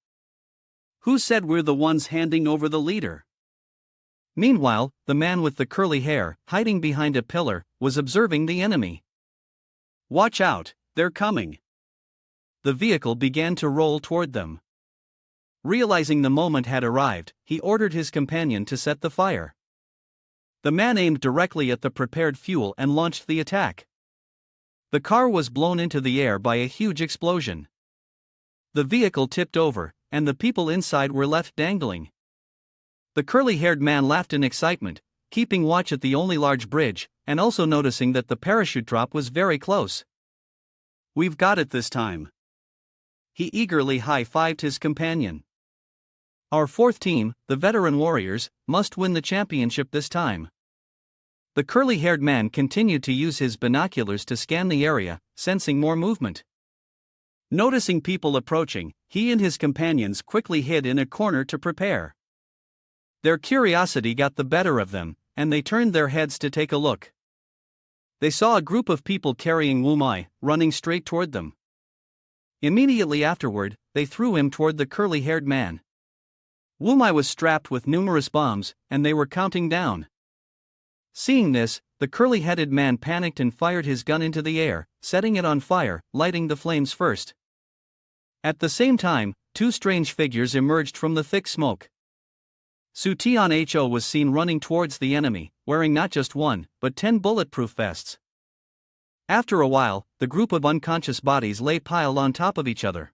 Who said we're the ones handing over the leader? Meanwhile, the man with the curly hair, hiding behind a pillar, was observing the enemy. Watch out, they're coming. The vehicle began to roll toward them. Realizing the moment had arrived, he ordered his companion to set the fire. The man aimed directly at the prepared fuel and launched the attack. The car was blown into the air by a huge explosion. The vehicle tipped over, and the people inside were left dangling. The curly-haired man laughed in excitement, keeping watch at the only large bridge, and also noticing that the parachute drop was very close. We've got it this time. He eagerly high-fived his companion. Our fourth team, the veteran warriors, must win the championship this time. The curly-haired man continued to use his binoculars to scan the area, sensing more movement. Noticing people approaching, he and his companions quickly hid in a corner to prepare. Their curiosity got the better of them, and they turned their heads to take a look. They saw a group of people carrying Wu Mai, running straight toward them. Immediately afterward, they threw him toward the curly-haired man. Wu Mai was strapped with numerous bombs, and they were counting down. Seeing this, the curly-headed man panicked and fired his gun into the air, setting it on fire, lighting the flames first. At the same time, two strange figures emerged from the thick smoke. Su Tianho was seen running towards the enemy, wearing not just 1, but 10 bulletproof vests. After a while, the group of unconscious bodies lay piled on top of each other.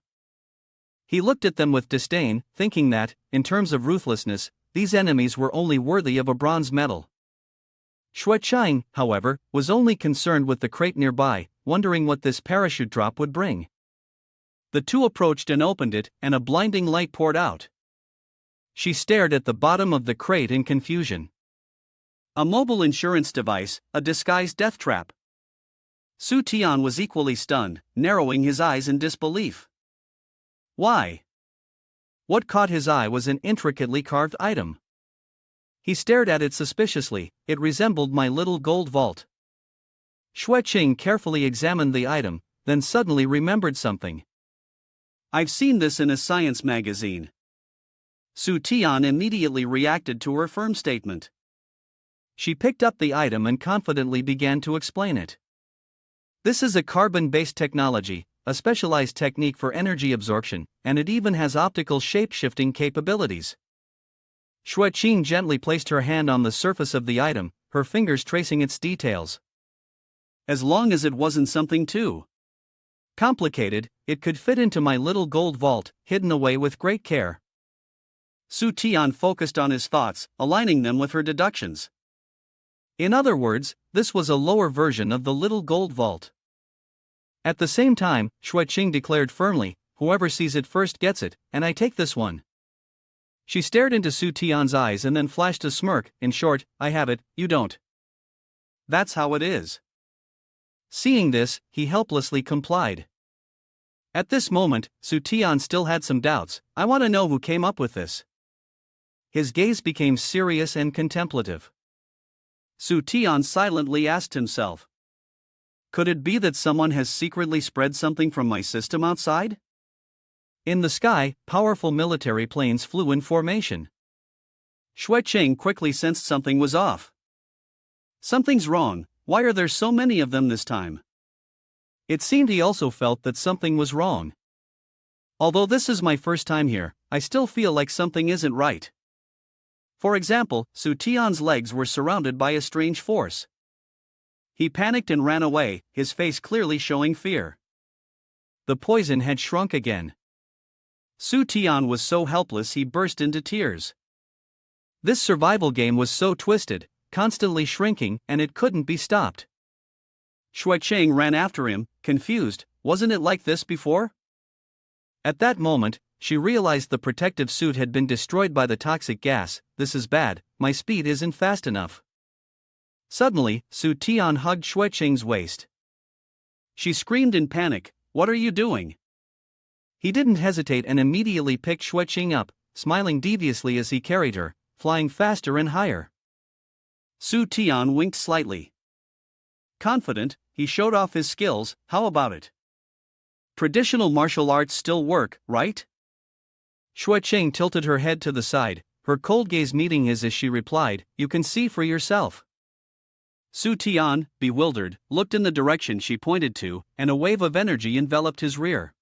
He looked at them with disdain, thinking that, in terms of ruthlessness, these enemies were only worthy of a bronze medal. Xueqing, however, was only concerned with the crate nearby, wondering what this parachute drop would bring. The two approached and opened it, and a blinding light poured out. She stared at the bottom of the crate in confusion. A mobile insurance device, a disguised death trap. Su Tian was equally stunned, narrowing his eyes in disbelief. Why? What caught his eye was an intricately carved item. He stared at it suspiciously. It resembled my little gold vault. Xueqing carefully examined the item, then suddenly remembered something. I've seen this in a science magazine. Su Tian immediately reacted to her firm statement. She picked up the item and confidently began to explain it. This is a carbon-based technology, a specialized technique for energy absorption, and it even has optical shape-shifting capabilities. Xueqing gently placed her hand on the surface of the item, her fingers tracing its details. As long as it wasn't something too complicated, it could fit into my little gold vault, hidden away with great care. Su Tian focused on his thoughts, aligning them with her deductions. In other words, this was a lower version of the little gold vault. At the same time, Xueqing declared firmly, whoever sees it first gets it, and I take this one. She stared into Su Tian's eyes and then flashed a smirk. In short, I have it, you don't. That's how it is. Seeing this, he helplessly complied. At this moment, Su Tian still had some doubts. I want to know who came up with this. His gaze became serious and contemplative. Su Tian silently asked himself, could it be that someone has secretly spread something from my system outside? In the sky, powerful military planes flew in formation. Xueqing quickly sensed something was off. Something's wrong. Why are there so many of them this time? It seemed he also felt that something was wrong. Although this is my first time here, I still feel like something isn't right. For example, Su Tian's legs were surrounded by a strange force. He panicked and ran away, his face clearly showing fear. The poison had shrunk again. Su Tian was so helpless he burst into tears. This survival game was so twisted, constantly shrinking, and it couldn't be stopped. Xueqing ran after him, confused. Wasn't it like this before? At that moment, she realized the protective suit had been destroyed by the toxic gas. This is bad, my speed isn't fast enough. Suddenly, Su Tian hugged Xueqing's waist. She screamed in panic, what are you doing? He didn't hesitate and immediately picked Xueqing up, smiling deviously as he carried her, flying faster and higher. Su Tian winked slightly. Confident, he showed off his skills. How about it? Traditional martial arts still work, right? Xueqing tilted her head to the side, her cold gaze meeting his as she replied, you can see for yourself. Su Tian, bewildered, looked in the direction she pointed to, and a wave of energy enveloped his rear.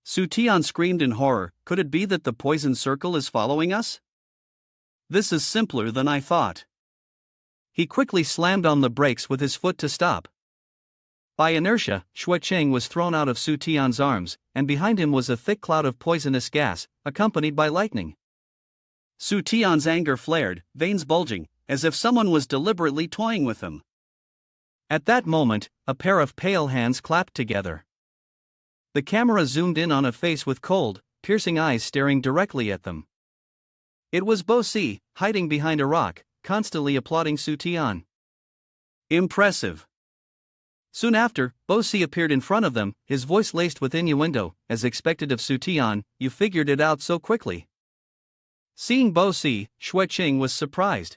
Su Tian screamed in horror, could it be that the poison circle is following us? This is simpler than I thought. He quickly slammed on the brakes with his foot to stop. By inertia, Xueqing was thrown out of Su Tian's arms, and behind him was a thick cloud of poisonous gas, accompanied by lightning. Su Tian's anger flared, veins bulging, as if someone was deliberately toying with him. At that moment, a pair of pale hands clapped together. The camera zoomed in on a face with cold, piercing eyes staring directly at them. It was Bo Si, hiding behind a rock, constantly applauding Su Tian. Impressive. Soon after, Bo Si appeared in front of them, his voice laced with innuendo, as expected of Su Tian, you figured it out so quickly. Seeing Bo Si, Xueqing was surprised.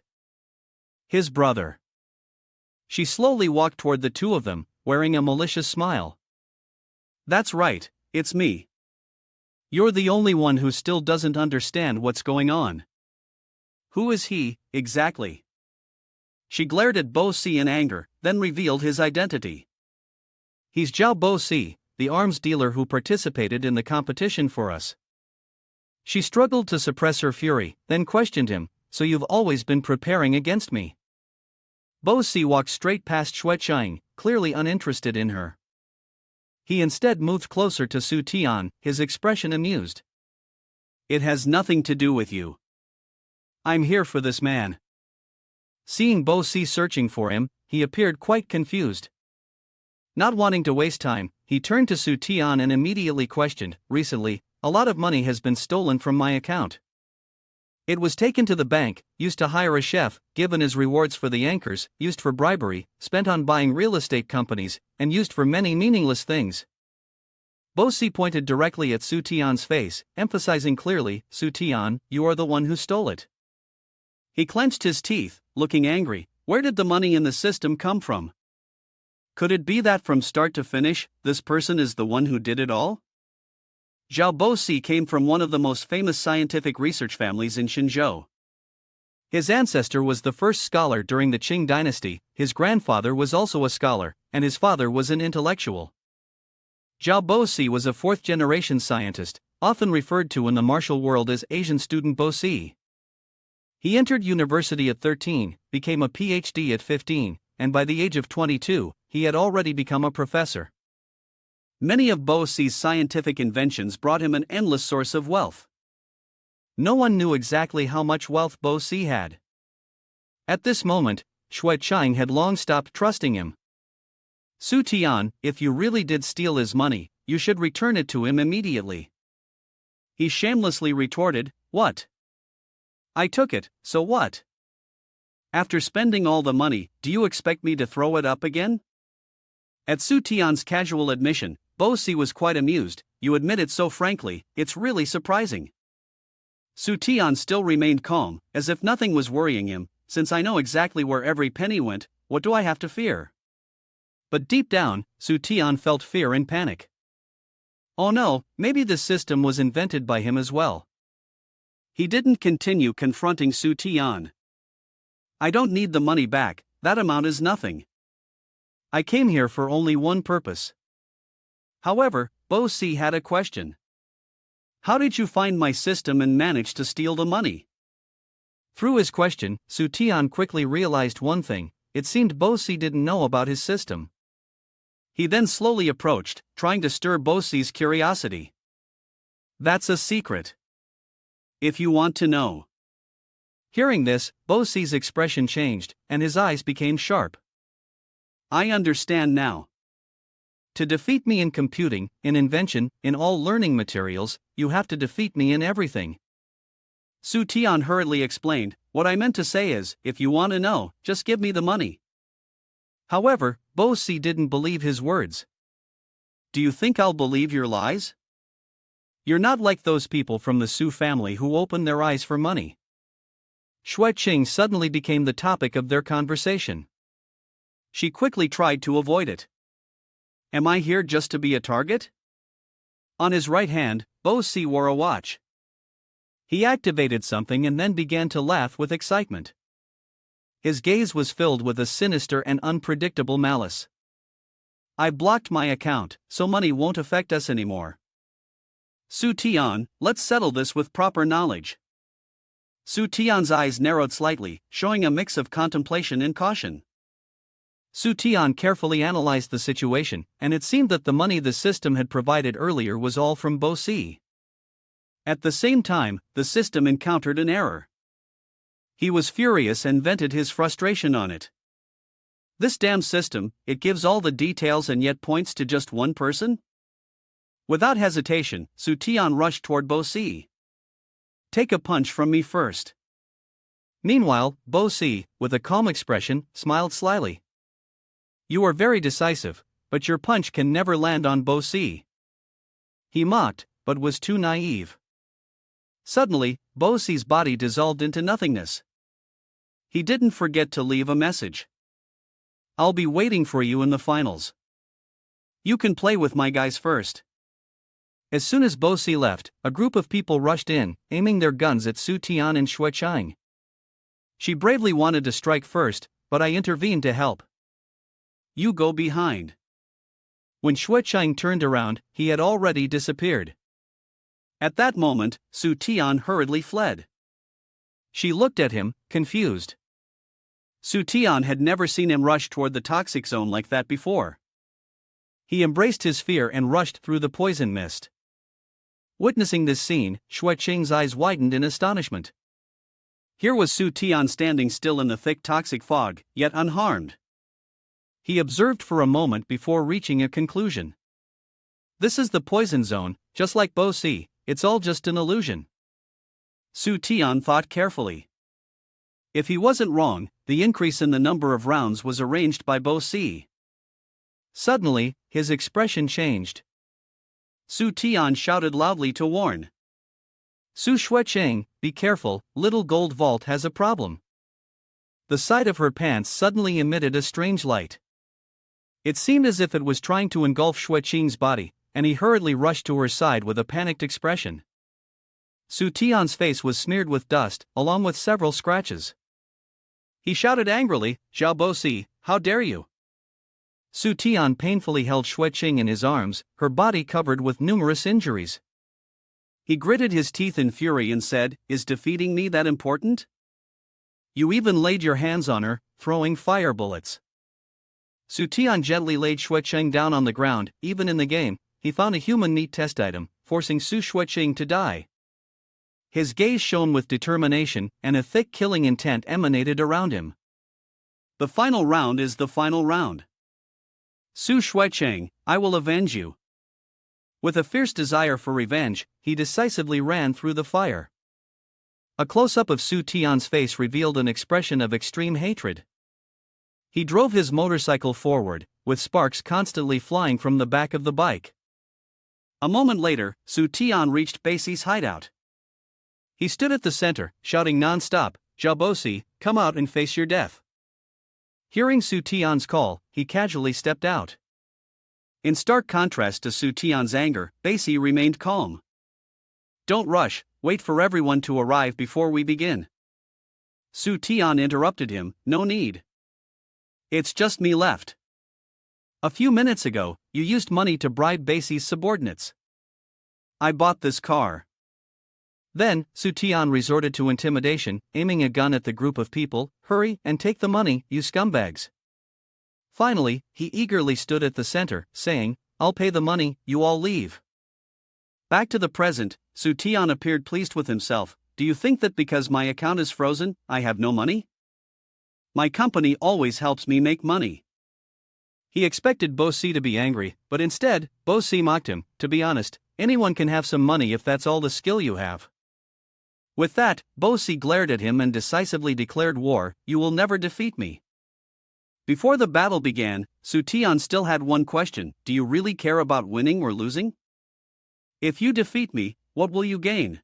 His brother. She slowly walked toward the two of them, wearing a malicious smile. That's right, it's me. You're the only one who still doesn't understand what's going on. Who is he, exactly? She glared at Bo Si in anger, then revealed his identity. He's Zhao Bo Si, the arms dealer who participated in the competition for us. She struggled to suppress her fury, then questioned him, "So you've always been preparing against me?" Bo Si walked straight past Shui Chang, clearly uninterested in her. He instead moved closer to Su Tian, his expression amused. "It has nothing to do with you. I'm here for this man." Seeing Bo Si searching for him, he appeared quite confused. Not wanting to waste time, he turned to Su Tian and immediately questioned, "Recently, a lot of money has been stolen from my account. It was taken to the bank, used to hire a chef, given as rewards for the anchors, used for bribery, spent on buying real estate companies, and used for many meaningless things." Bo Si pointed directly at Su Tian's face, emphasizing clearly, "Su Tian, you are the one who stole it." He clenched his teeth, looking angry. Where did the money in the system come from? Could it be that from start to finish, this person is the one who did it all? Zhao Bo Si came from one of the most famous scientific research families in Xinzhou. His ancestor was the first scholar during the Qing dynasty, his grandfather was also a scholar, and his father was an intellectual. Zhao Bo Si was a fourth-generation scientist, often referred to in the martial world as Asian student Bo Si. He entered university at 13, became a PhD at 15, and by the age of 22, he had already become a professor. Many of Bo Si's scientific inventions brought him an endless source of wealth. No one knew exactly how much wealth Bo Si had. At this moment, Shui Chang had long stopped trusting him. "Su Tian, if you really did steal his money, you should return it to him immediately." He shamelessly retorted, "What? I took it, so what? After spending all the money, do you expect me to throw it up again?" At Su Tian's casual admission, Bo Si was quite amused. "You admit it so frankly, it's really surprising." Su Tian still remained calm, as if nothing was worrying him. "Since I know exactly where every penny went, what do I have to fear?" But deep down, Su Tian felt fear and panic. Oh no, maybe this system was invented by him as well. He didn't continue confronting Su Tian. "I don't need the money back, that amount is nothing. I came here for only one purpose." However, Bo Si had a question. "How did you find my system and manage to steal the money?" Through his question, Su Tian quickly realized one thing: it seemed Bo Si didn't know about his system. He then slowly approached, trying to stir Bo Si's curiosity. "That's a secret. If you want to know." Hearing this, Bo Si's expression changed, and his eyes became sharp. "I understand now. To defeat me in computing, in invention, in all learning materials, you have to defeat me in everything." Su Tian hurriedly explained, "What I meant to say is, if you want to know, just give me the money." However, Bo Si didn't believe his words. "Do you think I'll believe your lies? You're not like those people from the Su family who open their eyes for money." Shui Qing suddenly became the topic of their conversation. She quickly tried to avoid it. "Am I here just to be a target?" On his right hand, Bo Si wore a watch. He activated something and then began to laugh with excitement. His gaze was filled with a sinister and unpredictable malice. "I blocked my account, so money won't affect us anymore. Su Tian, let's settle this with proper knowledge." Su Tian's eyes narrowed slightly, showing a mix of contemplation and caution. Su Tian carefully analyzed the situation, and it seemed that the money the system had provided earlier was all from Bo Si. At the same time, the system encountered an error. He was furious and vented his frustration on it. "This damn system, it gives all the details and yet points to just one person?" Without hesitation, Su Tian rushed toward Bo Si. "Take a punch from me first." Meanwhile, Bo Si, with a calm expression, smiled slyly. "You are very decisive, but your punch can never land on Bo Si." He mocked, but was too naive. Suddenly, Bo Si's body dissolved into nothingness. He didn't forget to leave a message. "I'll be waiting for you in the finals. You can play with my guys first." As soon as Bo Si left, a group of people rushed in, aiming their guns at Su Tian and Shui Chang. She bravely wanted to strike first, but I intervened to help. "You go behind." When Shui Chang turned around, he had already disappeared. At that moment, Su Tian hurriedly fled. She looked at him, confused. Su Tian had never seen him rush toward the toxic zone like that before. He embraced his fear and rushed through the poison mist. Witnessing this scene, Xueqing's eyes widened in astonishment. Here was Su Tian standing still in the thick toxic fog, yet unharmed. He observed for a moment before reaching a conclusion. This is the poison zone, just like Bo Si, it's all just an illusion. Su Tian thought carefully. If he wasn't wrong, the increase in the number of rounds was arranged by Bo Si. Suddenly, his expression changed. Su Tian shouted loudly to warn. Su Xueqing, be careful, little gold vault has a problem. The side of her pants suddenly emitted a strange light. It seemed as if it was trying to engulf Xueqing's body, and he hurriedly rushed to her side with a panicked expression. Su Tian's face was smeared with dust, along with several scratches. He shouted angrily, Zhao Bo Si, how dare you? Su Tian painfully held Xueqing in his arms, her body covered with numerous injuries. He gritted his teeth in fury and said, is defeating me that important? You even laid your hands on her, throwing fire bullets. Su Tian gently laid Xueqing down on the ground. Even in the game, he found a human meat test item, forcing Su Xueqing to die. His gaze shone with determination, and a thick killing intent emanated around him. The final round is the final round. Su Xueqing, I will avenge you. With a fierce desire for revenge, he decisively ran through the fire. A close-up of Su Tian's face revealed an expression of extreme hatred. He drove his motorcycle forward, with sparks constantly flying from the back of the bike. A moment later, Su Tian reached Basi's hideout. He stood at the center, shouting non-stop, Zhao Bo Si, come out and face your death. Hearing Su Tian's call, he casually stepped out. In stark contrast to Su Tian's anger, Basi remained calm. Don't rush, wait for everyone to arrive before we begin. Su Tian interrupted him, no need. It's just me left. A few minutes ago, you used money to bribe Basi's subordinates. I bought this car. Then, Su Tian resorted to intimidation, aiming a gun at the group of people. Hurry and take the money, you scumbags. Finally, he eagerly stood at the center, saying, I'll pay the money, you all leave. Back to the present, Su Tian appeared pleased with himself. Do you think that because my account is frozen, I have no money? My company always helps me make money. He expected Bo Si to be angry, but instead, Bo Si mocked him. To be honest, anyone can have some money if that's all the skill you have. With that, Bo Si glared at him and decisively declared war. You will never defeat me. Before the battle began, Su Tian still had one question. Do you really care about winning or losing? If you defeat me, what will you gain?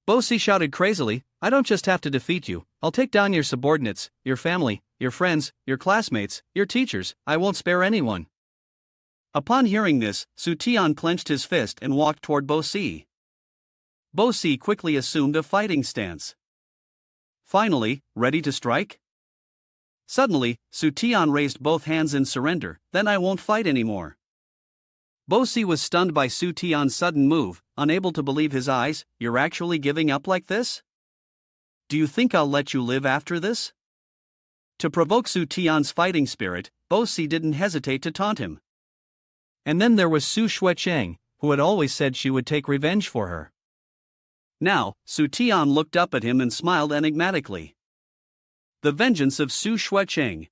Bo Si shouted crazily, I don't just have to defeat you, I'll take down your subordinates, your family, your friends, your classmates, your teachers, I won't spare anyone. Upon hearing this, Su Tian clenched his fist and walked toward Bo Si. Bo Si quickly assumed a fighting stance. Finally, ready to strike? Suddenly, Su Tian raised both hands in surrender, then I won't fight anymore. Bo Si was stunned by Su Tian's sudden move, unable to believe his eyes. You're actually giving up like this? Do you think I'll let you live after this? To provoke Su Tian's fighting spirit, Bo Si didn't hesitate to taunt him. And then there was Su Xueqing, who had always said she would take revenge for her. Now, Su Tian looked up at him and smiled enigmatically. The vengeance of Su Xueqing.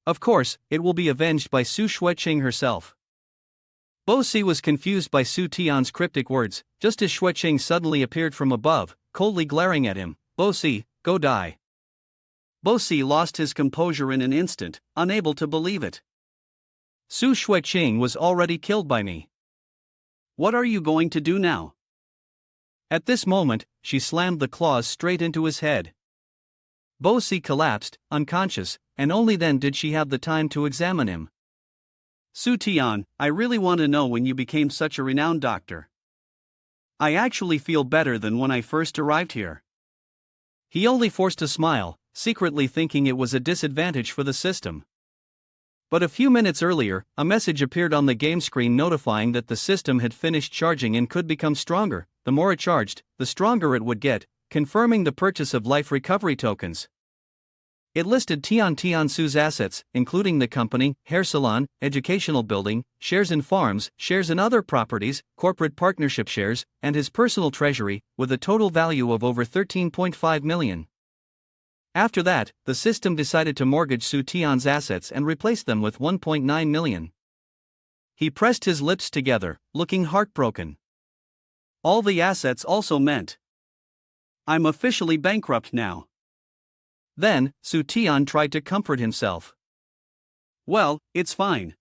Of course, it will be avenged by Su Xueqing herself. Bo Si was confused by Su Tian's cryptic words, just as Xueqing suddenly appeared from above, coldly glaring at him. Bo Si, go die. Bo Si lost his composure in an instant, unable to believe it. Su Xueqing was already killed by me. What are you going to do now? At this moment, she slammed the claws straight into his head. Bo Si collapsed, unconscious, and only then did she have the time to examine him. Su Tian, I really want to know when you became such a renowned doctor. I actually feel better than when I first arrived here. He only forced a smile, secretly thinking it was a disadvantage for the system. But a few minutes earlier, a message appeared on the game screen notifying that the system had finished charging and could become stronger. The more it charged, the stronger it would get, confirming the purchase of life recovery tokens. It listed Tansu's assets, including the company, hair salon, educational building, shares in farms, shares in other properties, corporate partnership shares, and his personal treasury, with a total value of over 13.5 million. After that, the system decided to mortgage Su Tian's assets and replace them with 1.9 million. He pressed his lips together, looking heartbroken. All the assets also meant, I'm officially bankrupt now. Then, Su Tian tried to comfort himself. Well, it's fine.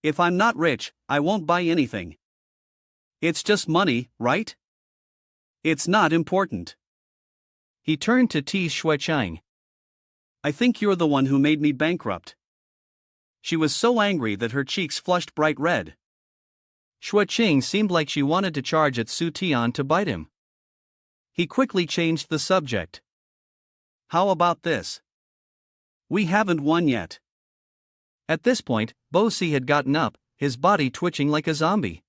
If I'm not rich, I won't buy anything. It's just money, right? It's not important. He turned to tease Xuechang. I think you're the one who made me bankrupt. She was so angry that her cheeks flushed bright red. Xuechang seemed like she wanted to charge at Su Tian to bite him. He quickly changed the subject. How about this? We haven't won yet. At this point, Bo Si had gotten up, his body twitching like a zombie.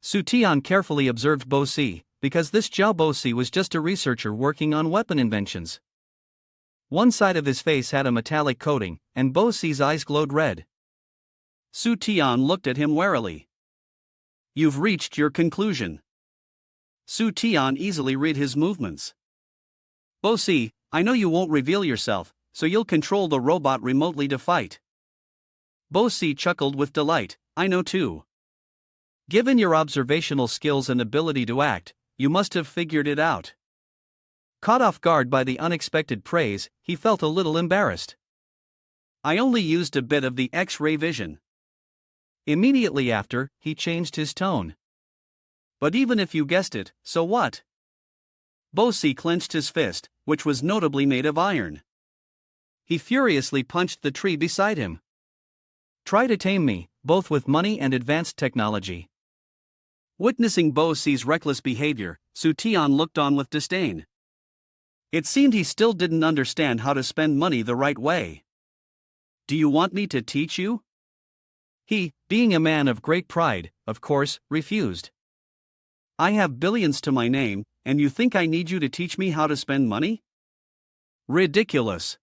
Su Tian carefully observed Bo Si, because this Zhao Bo Si was just a researcher working on weapon inventions. One side of his face had a metallic coating, and Bo Si's eyes glowed red. Su Tian looked at him warily. You've reached your conclusion. Su Tian easily read his movements. Bo Si, I know you won't reveal yourself, so you'll control the robot remotely to fight. Bo Si chuckled with delight, I know too. Given your observational skills and ability to act, you must have figured it out. Caught off guard by the unexpected praise, he felt a little embarrassed. I only used a bit of the X-ray vision. Immediately after, he changed his tone. But even if you guessed it, so what? Bo Si clenched his fist, which was notably made of iron. He furiously punched the tree beside him. Try to tame me, both with money and advanced technology. Witnessing Bo Si's reckless behavior, Su Tian looked on with disdain. It seemed he still didn't understand how to spend money the right way. Do you want me to teach you? He, being a man of great pride, of course, refused. I have billions to my name, and you think I need you to teach me how to spend money? Ridiculous.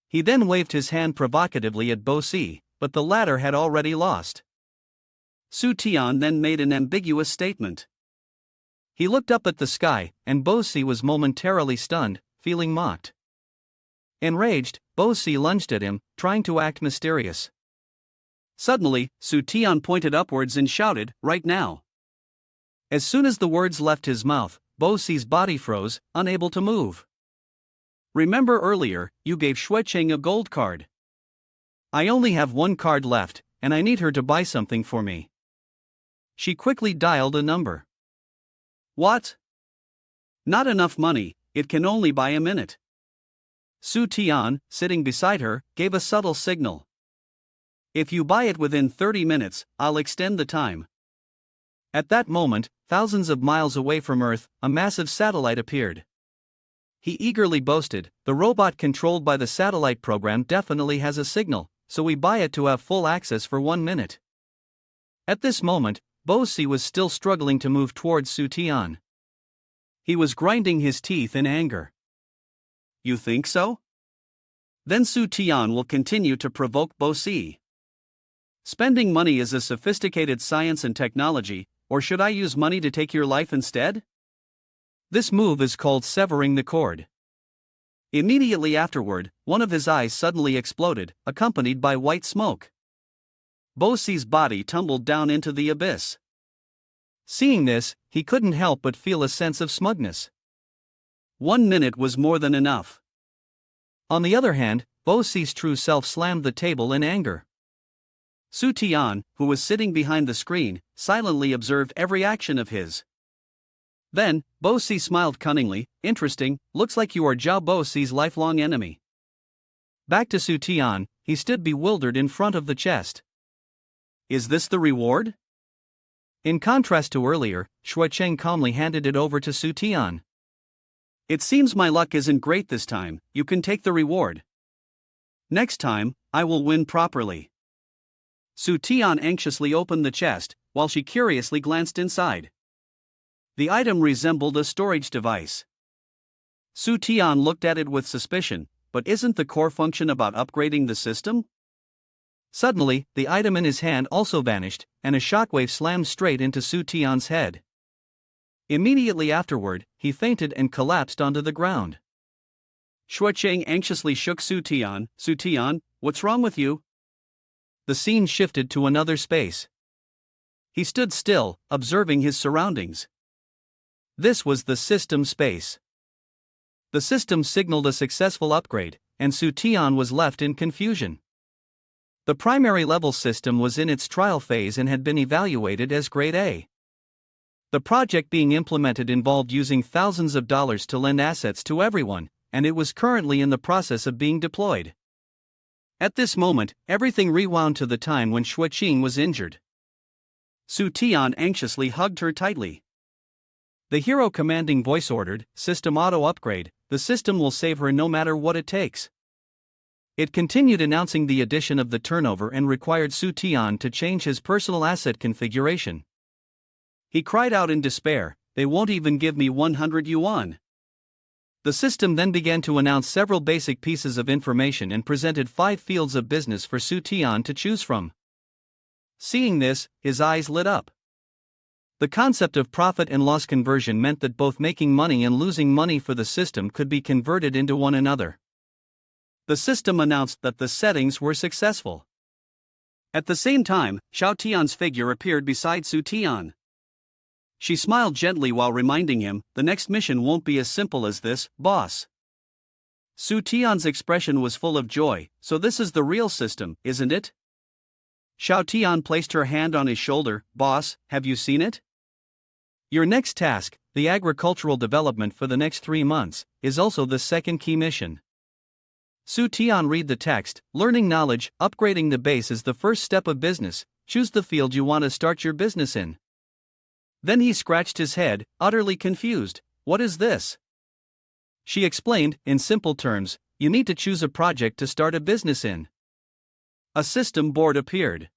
He then waved his hand provocatively at Bo Si, but the latter had already lost. Su Tian then made an ambiguous statement. He looked up at the sky, and Bo Si was momentarily stunned, feeling mocked. Enraged, Bo Si lunged at him, trying to act mysterious. Suddenly, Su Tian pointed upwards and shouted, right now. As soon as the words left his mouth, Bo Si's body froze, unable to move. Remember earlier, you gave Xuechang a gold card. I only have one card left, and I need her to buy something for me. She quickly dialed a number. What? Not enough money, it can only buy a minute. Su Tian, sitting beside her, gave a subtle signal. If you buy it within 30 minutes, I'll extend the time. At that moment, thousands of miles away from Earth, a massive satellite appeared. He eagerly boasted, the robot controlled by the satellite program definitely has a signal, so we buy it to have full access for 1 minute. At this moment, Bo Si was still struggling to move towards Su Tian. He was grinding his teeth in anger. You think so? Then Su Tian will continue to provoke Bo Si. Spending money is a sophisticated science and technology, or should I use money to take your life instead? This move is called severing the cord. Immediately afterward, one of his eyes suddenly exploded, accompanied by white smoke. Bo Si's body tumbled down into the abyss. Seeing this, he couldn't help but feel a sense of smugness. 1 minute was more than enough. On the other hand, Bo Si's true self slammed the table in anger. Su Tian, who was sitting behind the screen, silently observed every action of his. Then, Bo Si smiled cunningly, interesting, looks like you are Zhao Bo Si's lifelong enemy. Back to Su Tian, he stood bewildered in front of the chest. Is this the reward? In contrast to earlier, Xuechang calmly handed it over to Su Tian. It seems my luck isn't great this time, you can take the reward. Next time, I will win properly. Su Tian anxiously opened the chest, while she curiously glanced inside. The item resembled a storage device. Su Tian looked at it with suspicion, but isn't the core function about upgrading the system? Suddenly, the item in his hand also vanished, and a shockwave slammed straight into Su Tian's head. Immediately afterward, he fainted and collapsed onto the ground. Shuocheng anxiously shook Su Tian. Su Tian, what's wrong with you? The scene shifted to another space. He stood still, observing his surroundings. This was the system space. The system signaled a successful upgrade, and Su Tian was left in confusion. The primary level system was in its trial phase and had been evaluated as Grade A. The project being implemented involved using thousands of dollars to lend assets to everyone, and it was currently in the process of being deployed. At this moment, everything rewound to the time when Shuoqing was injured. Su Tian anxiously hugged her tightly. The hero commanding voice ordered, "System auto upgrade, the system will save her no matter what it takes." It continued announcing the addition of the turnover and required Su Tian to change his personal asset configuration. He cried out in despair, "They won't even give me 100 yuan." The system then began to announce several basic pieces of information and presented 5 fields of business for Su Tian to choose from. Seeing this, his eyes lit up. The concept of profit and loss conversion meant that both making money and losing money for the system could be converted into one another. The system announced that the settings were successful. At the same time, Xiao Tian's figure appeared beside Su Tian. She smiled gently while reminding him, "The next mission won't be as simple as this, boss." Su Tian's expression was full of joy. "So this is the real system, isn't it?" Xiao Tian placed her hand on his shoulder. "Boss, have you seen it? Your next task, the agricultural development for the next 3 months, is also the second key mission." Su Tian read the text. "Learning knowledge, upgrading the base is the first step of business. Choose the field you want to start your business in." Then he scratched his head, utterly confused. "What is this?" She explained, in simple terms, "You need to choose a project to start a business in." A system board appeared.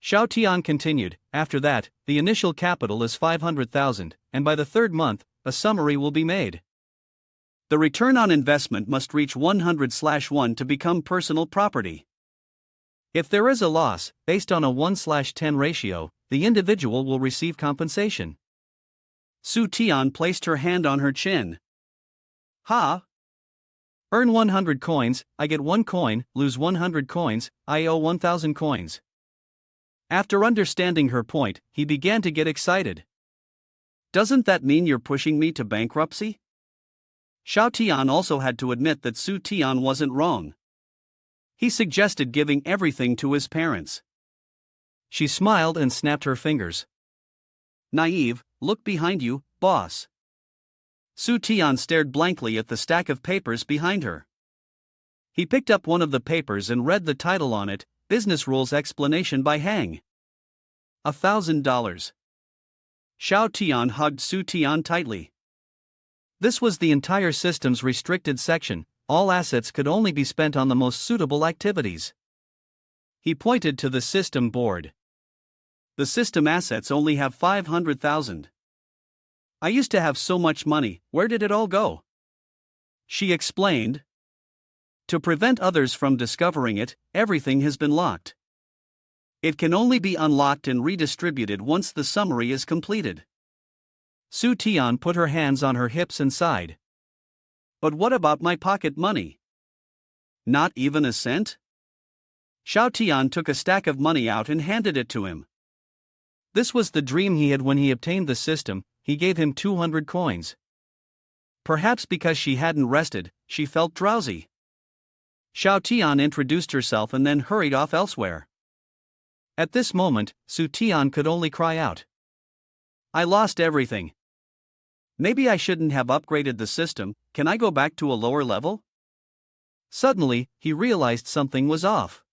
Xiao Tian continued, "After that, the initial capital is 500,000, and by the 3rd month, a summary will be made. The return on investment must reach 100/1 to become personal property. If there is a loss, based on a 1/10 ratio, the individual will receive compensation." Su Tian placed her hand on her chin. "Ha! Earn 100 coins, I get 1 coin, lose 100 coins, I owe 1,000 coins. After understanding her point, he began to get excited. "Doesn't that mean you're pushing me to bankruptcy?" Xiao Tian also had to admit that Su Tian wasn't wrong. He suggested giving everything to his parents. She smiled and snapped her fingers. "Naive, look behind you, boss." Su Tian stared blankly at the stack of papers behind her. He picked up one of the papers and read the title on it, "Business Rules Explanation by Hang." $1,000. Xiao Tian hugged Su Tian tightly. This was the entire system's restricted section. All assets could only be spent on the most suitable activities. He pointed to the system board. "The system assets only have 500,000. I used to have so much money, where did it all go?" She explained. "To prevent others from discovering it, everything has been locked. It can only be unlocked and redistributed once the summary is completed." Su Tian put her hands on her hips and sighed. "But what about my pocket money? Not even a cent?" Xiao Tian took a stack of money out and handed it to him. This was the dream he had when he obtained the system. He gave him 200 coins. Perhaps because she hadn't rested, she felt drowsy. Xiao Tian introduced herself and then hurried off elsewhere. At this moment, Su Tian could only cry out, "I lost everything. Maybe I shouldn't have upgraded the system. Can I go back to a lower level?" Suddenly, he realized something was off.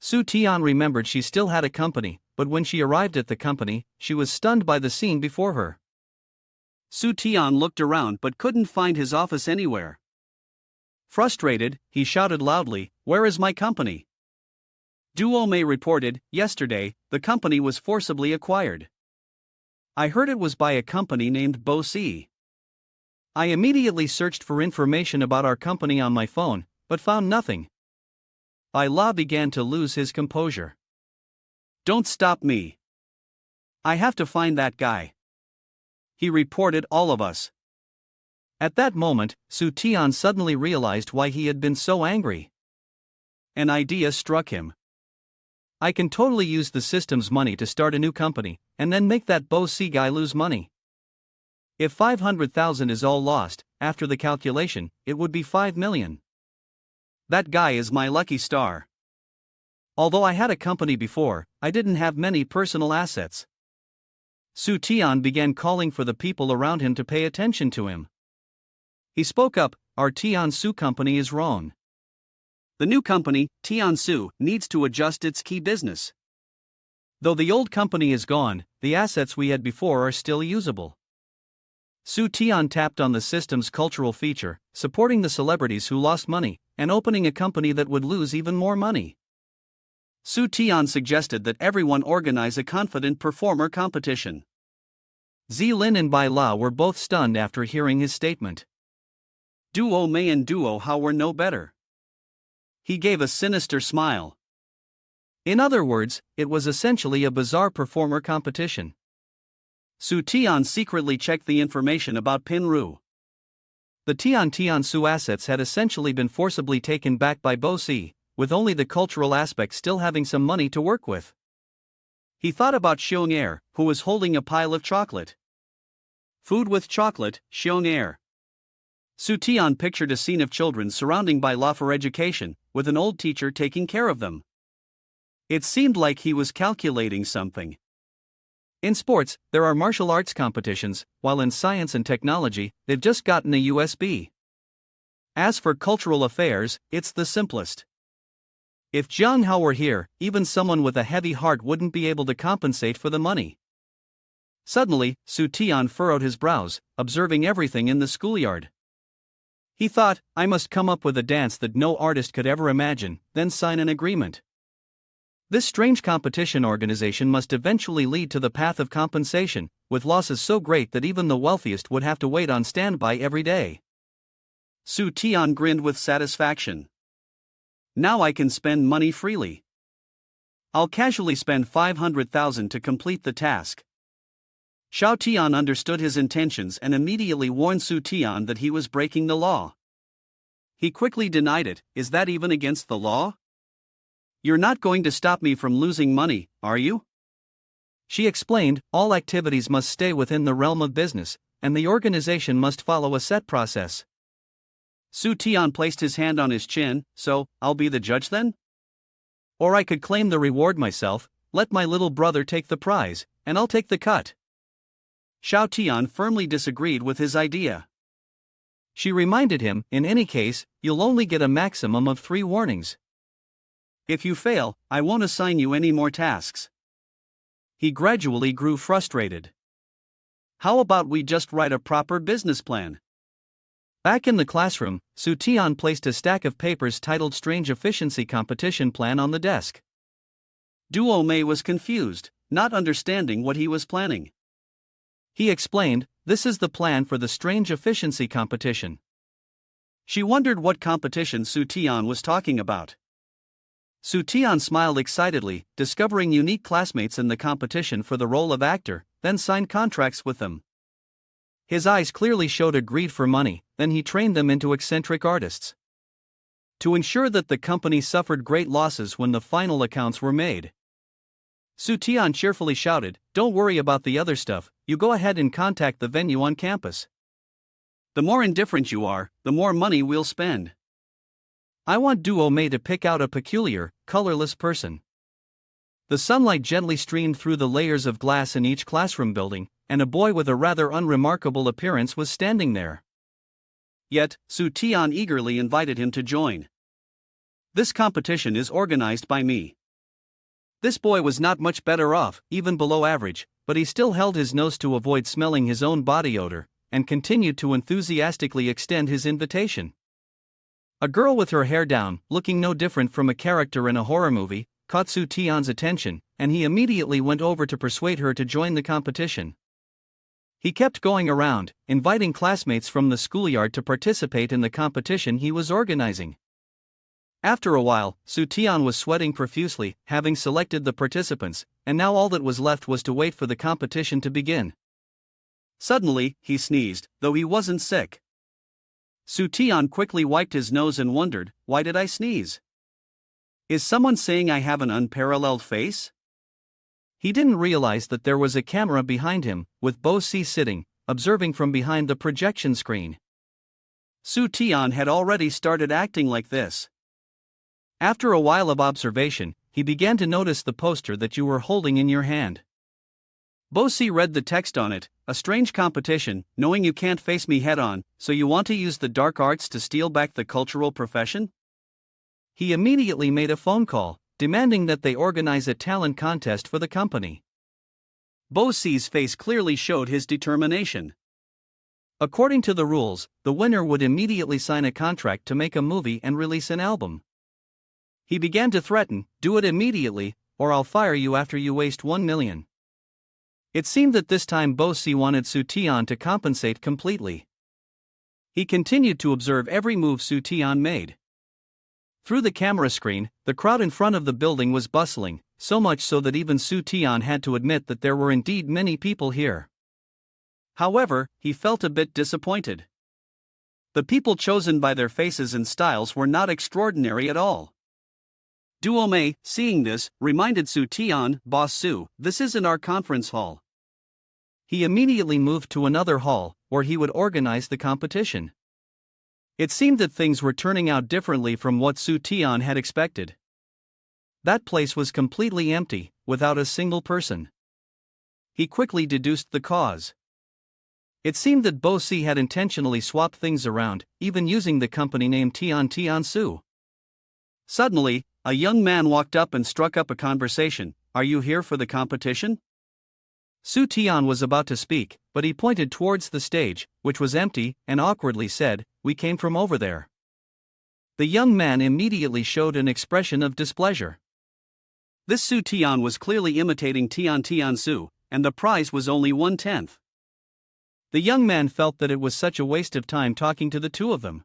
Su Tian remembered she still had a company, but when she arrived at the company, she was stunned by the scene before her. Su Tian looked around but couldn't find his office anywhere. Frustrated, he shouted loudly, "Where is my company?" Duo Mei reported, "Yesterday, the company was forcibly acquired. I heard it was by a company named Bo Si." I immediately searched for information about our company on my phone, but found nothing. Bai La began to lose his composure. "Don't stop me. I have to find that guy." He reported all of us. At that moment, Su Tian suddenly realized why he had been so angry. An idea struck him. I can totally use the system's money to start a new company, and then make that Bo Si guy lose money. If 500,000 is all lost, after the calculation, it would be 5 million. That guy is my lucky star. Although I had a company before, I didn't have many personal assets. Su Tian began calling for the people around him to pay attention to him. He spoke up, "Our Tiansu company is wrong. The new company, Tiansu, needs to adjust its key business. Though the old company is gone, the assets we had before are still usable." Su Tian tapped on the system's cultural feature, supporting the celebrities who lost money, and opening a company that would lose even more money. Su Tian suggested that everyone organize a confident performer competition. Zilin and Bai La were both stunned after hearing his statement. Duo Mei and Duo Hao were no better. He gave a sinister smile. In other words, it was essentially a bizarre performer competition. Su Tian secretly checked the information about Pinru. The Tiansu assets had essentially been forcibly taken back by Bo Si, with only the cultural aspect still having some money to work with. He thought about Xiong Er, who was holding a pile of chocolate. Food with chocolate, Xiong Er. Su Tian pictured a scene of children surrounding Bai La for education, with an old teacher taking care of them. It seemed like he was calculating something. In sports, there are martial arts competitions, while in science and technology, they've just gotten a USB. As for cultural affairs, it's the simplest. If Jiang Hao were here, even someone with a heavy heart wouldn't be able to compensate for the money. Suddenly, Su Tian furrowed his brows, observing everything in the schoolyard. He thought, I must come up with a dance that no artist could ever imagine, then sign an agreement. This strange competition organization must eventually lead to the path of compensation, with losses so great that even the wealthiest would have to wait on standby every day. Su Tian grinned with satisfaction. Now I can spend money freely. I'll casually spend 500,000 to complete the task. Xiao Tian understood his intentions and immediately warned Su Tian that he was breaking the law. He quickly denied it. Is that even against the law? You're not going to stop me from losing money, are you? She explained, all activities must stay within the realm of business, and the organization must follow a set process. Su Tian placed his hand on his chin. So, I'll be the judge then? Or I could claim the reward myself, let my little brother take the prize, and I'll take the cut. Xiao Tian firmly disagreed with his idea. She reminded him, in any case, you'll only get a maximum of 3 warnings. If you fail, I won't assign you any more tasks. He gradually grew frustrated. How about we just write a proper business plan? Back in the classroom, Su Tian placed a stack of papers titled Strange Efficiency Competition Plan on the desk. Duo Mei was confused, not understanding what he was planning. He explained, this is the plan for the Strange Efficiency Competition. She wondered what competition Su Tian was talking about. Su Tian smiled excitedly, discovering unique classmates in the competition for the role of actor, then signed contracts with them. His eyes clearly showed a greed for money, then he trained them into eccentric artists. To ensure that the company suffered great losses when the final accounts were made. Su Tian cheerfully shouted, don't worry about the other stuff, you go ahead and contact the venue on campus. The more indifferent you are, the more money we'll spend. I want Duo Mei to pick out a peculiar, colorless person. The sunlight gently streamed through the layers of glass in each classroom building, and a boy with a rather unremarkable appearance was standing there. Yet, Su Tian eagerly invited him to join. This competition is organized by me. This boy was not much better off, even below average, but he still held his nose to avoid smelling his own body odor, and continued to enthusiastically extend his invitation. A girl with her hair down, looking no different from a character in a horror movie, caught Su Tian's attention, and he immediately went over to persuade her to join the competition. He kept going around, inviting classmates from the schoolyard to participate in the competition he was organizing. After a while, Su Tian was sweating profusely, having selected the participants, and now all that was left was to wait for the competition to begin. Suddenly, he sneezed, though he wasn't sick. Su Tian quickly wiped his nose and wondered, why did I sneeze? Is someone saying I have an unparalleled face? He didn't realize that there was a camera behind him, with Bo Si sitting, observing from behind the projection screen. Su Tian had already started acting like this. After a while of observation, he began to notice the poster that you were holding in your hand. Bo Si read the text on it, a strange competition, knowing you can't face me head-on, so you want to use the dark arts to steal back the cultural profession? He immediately made a phone call, demanding that they organize a talent contest for the company. Bo Si's face clearly showed his determination. According to the rules, the winner would immediately sign a contract to make a movie and release an album. He began to threaten, do it immediately, or I'll fire you after you waste 1 million. It seemed that this time Bo Si wanted Su Tian to compensate completely. He continued to observe every move Su Tian made. Through the camera screen, the crowd in front of the building was bustling, so much so that even Su Tian had to admit that there were indeed many people here. However, he felt a bit disappointed. The people chosen by their faces and styles were not extraordinary at all. Duo Mei, seeing this, reminded Su Tian, Boss Su, this isn't our conference hall. He immediately moved to another hall, where he would organize the competition. It seemed that things were turning out differently from what Su Tian had expected. That place was completely empty, without a single person. He quickly deduced the cause. It seemed that Bo Si had intentionally swapped things around, even using the company name Tian Su. Suddenly, a young man walked up and struck up a conversation. Are you here for the competition? Su Tian was about to speak, but he pointed towards the stage, which was empty, and awkwardly said, we came from over there. The young man immediately showed an expression of displeasure. This Su Tian was clearly imitating Tian Su, and the prize was only 1/10. The young man felt that it was such a waste of time talking to the two of them.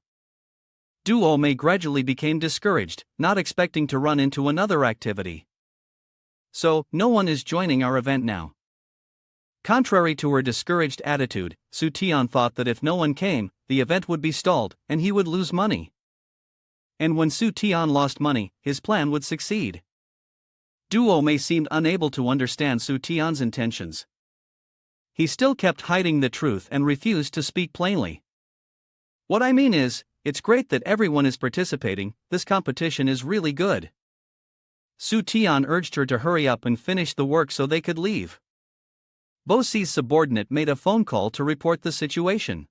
Duo Mei gradually became discouraged, not expecting to run into another activity. So, no one is joining our event now. Contrary to her discouraged attitude, Su Tian thought that if no one came, the event would be stalled, and he would lose money. And when Su Tian lost money, his plan would succeed. Duo Mei seemed unable to understand Su Tian's intentions. He still kept hiding the truth and refused to speak plainly. What I mean is, it's great that everyone is participating, this competition is really good. Su Tian urged her to hurry up and finish the work so they could leave. Bo Si's subordinate made a phone call to report the situation.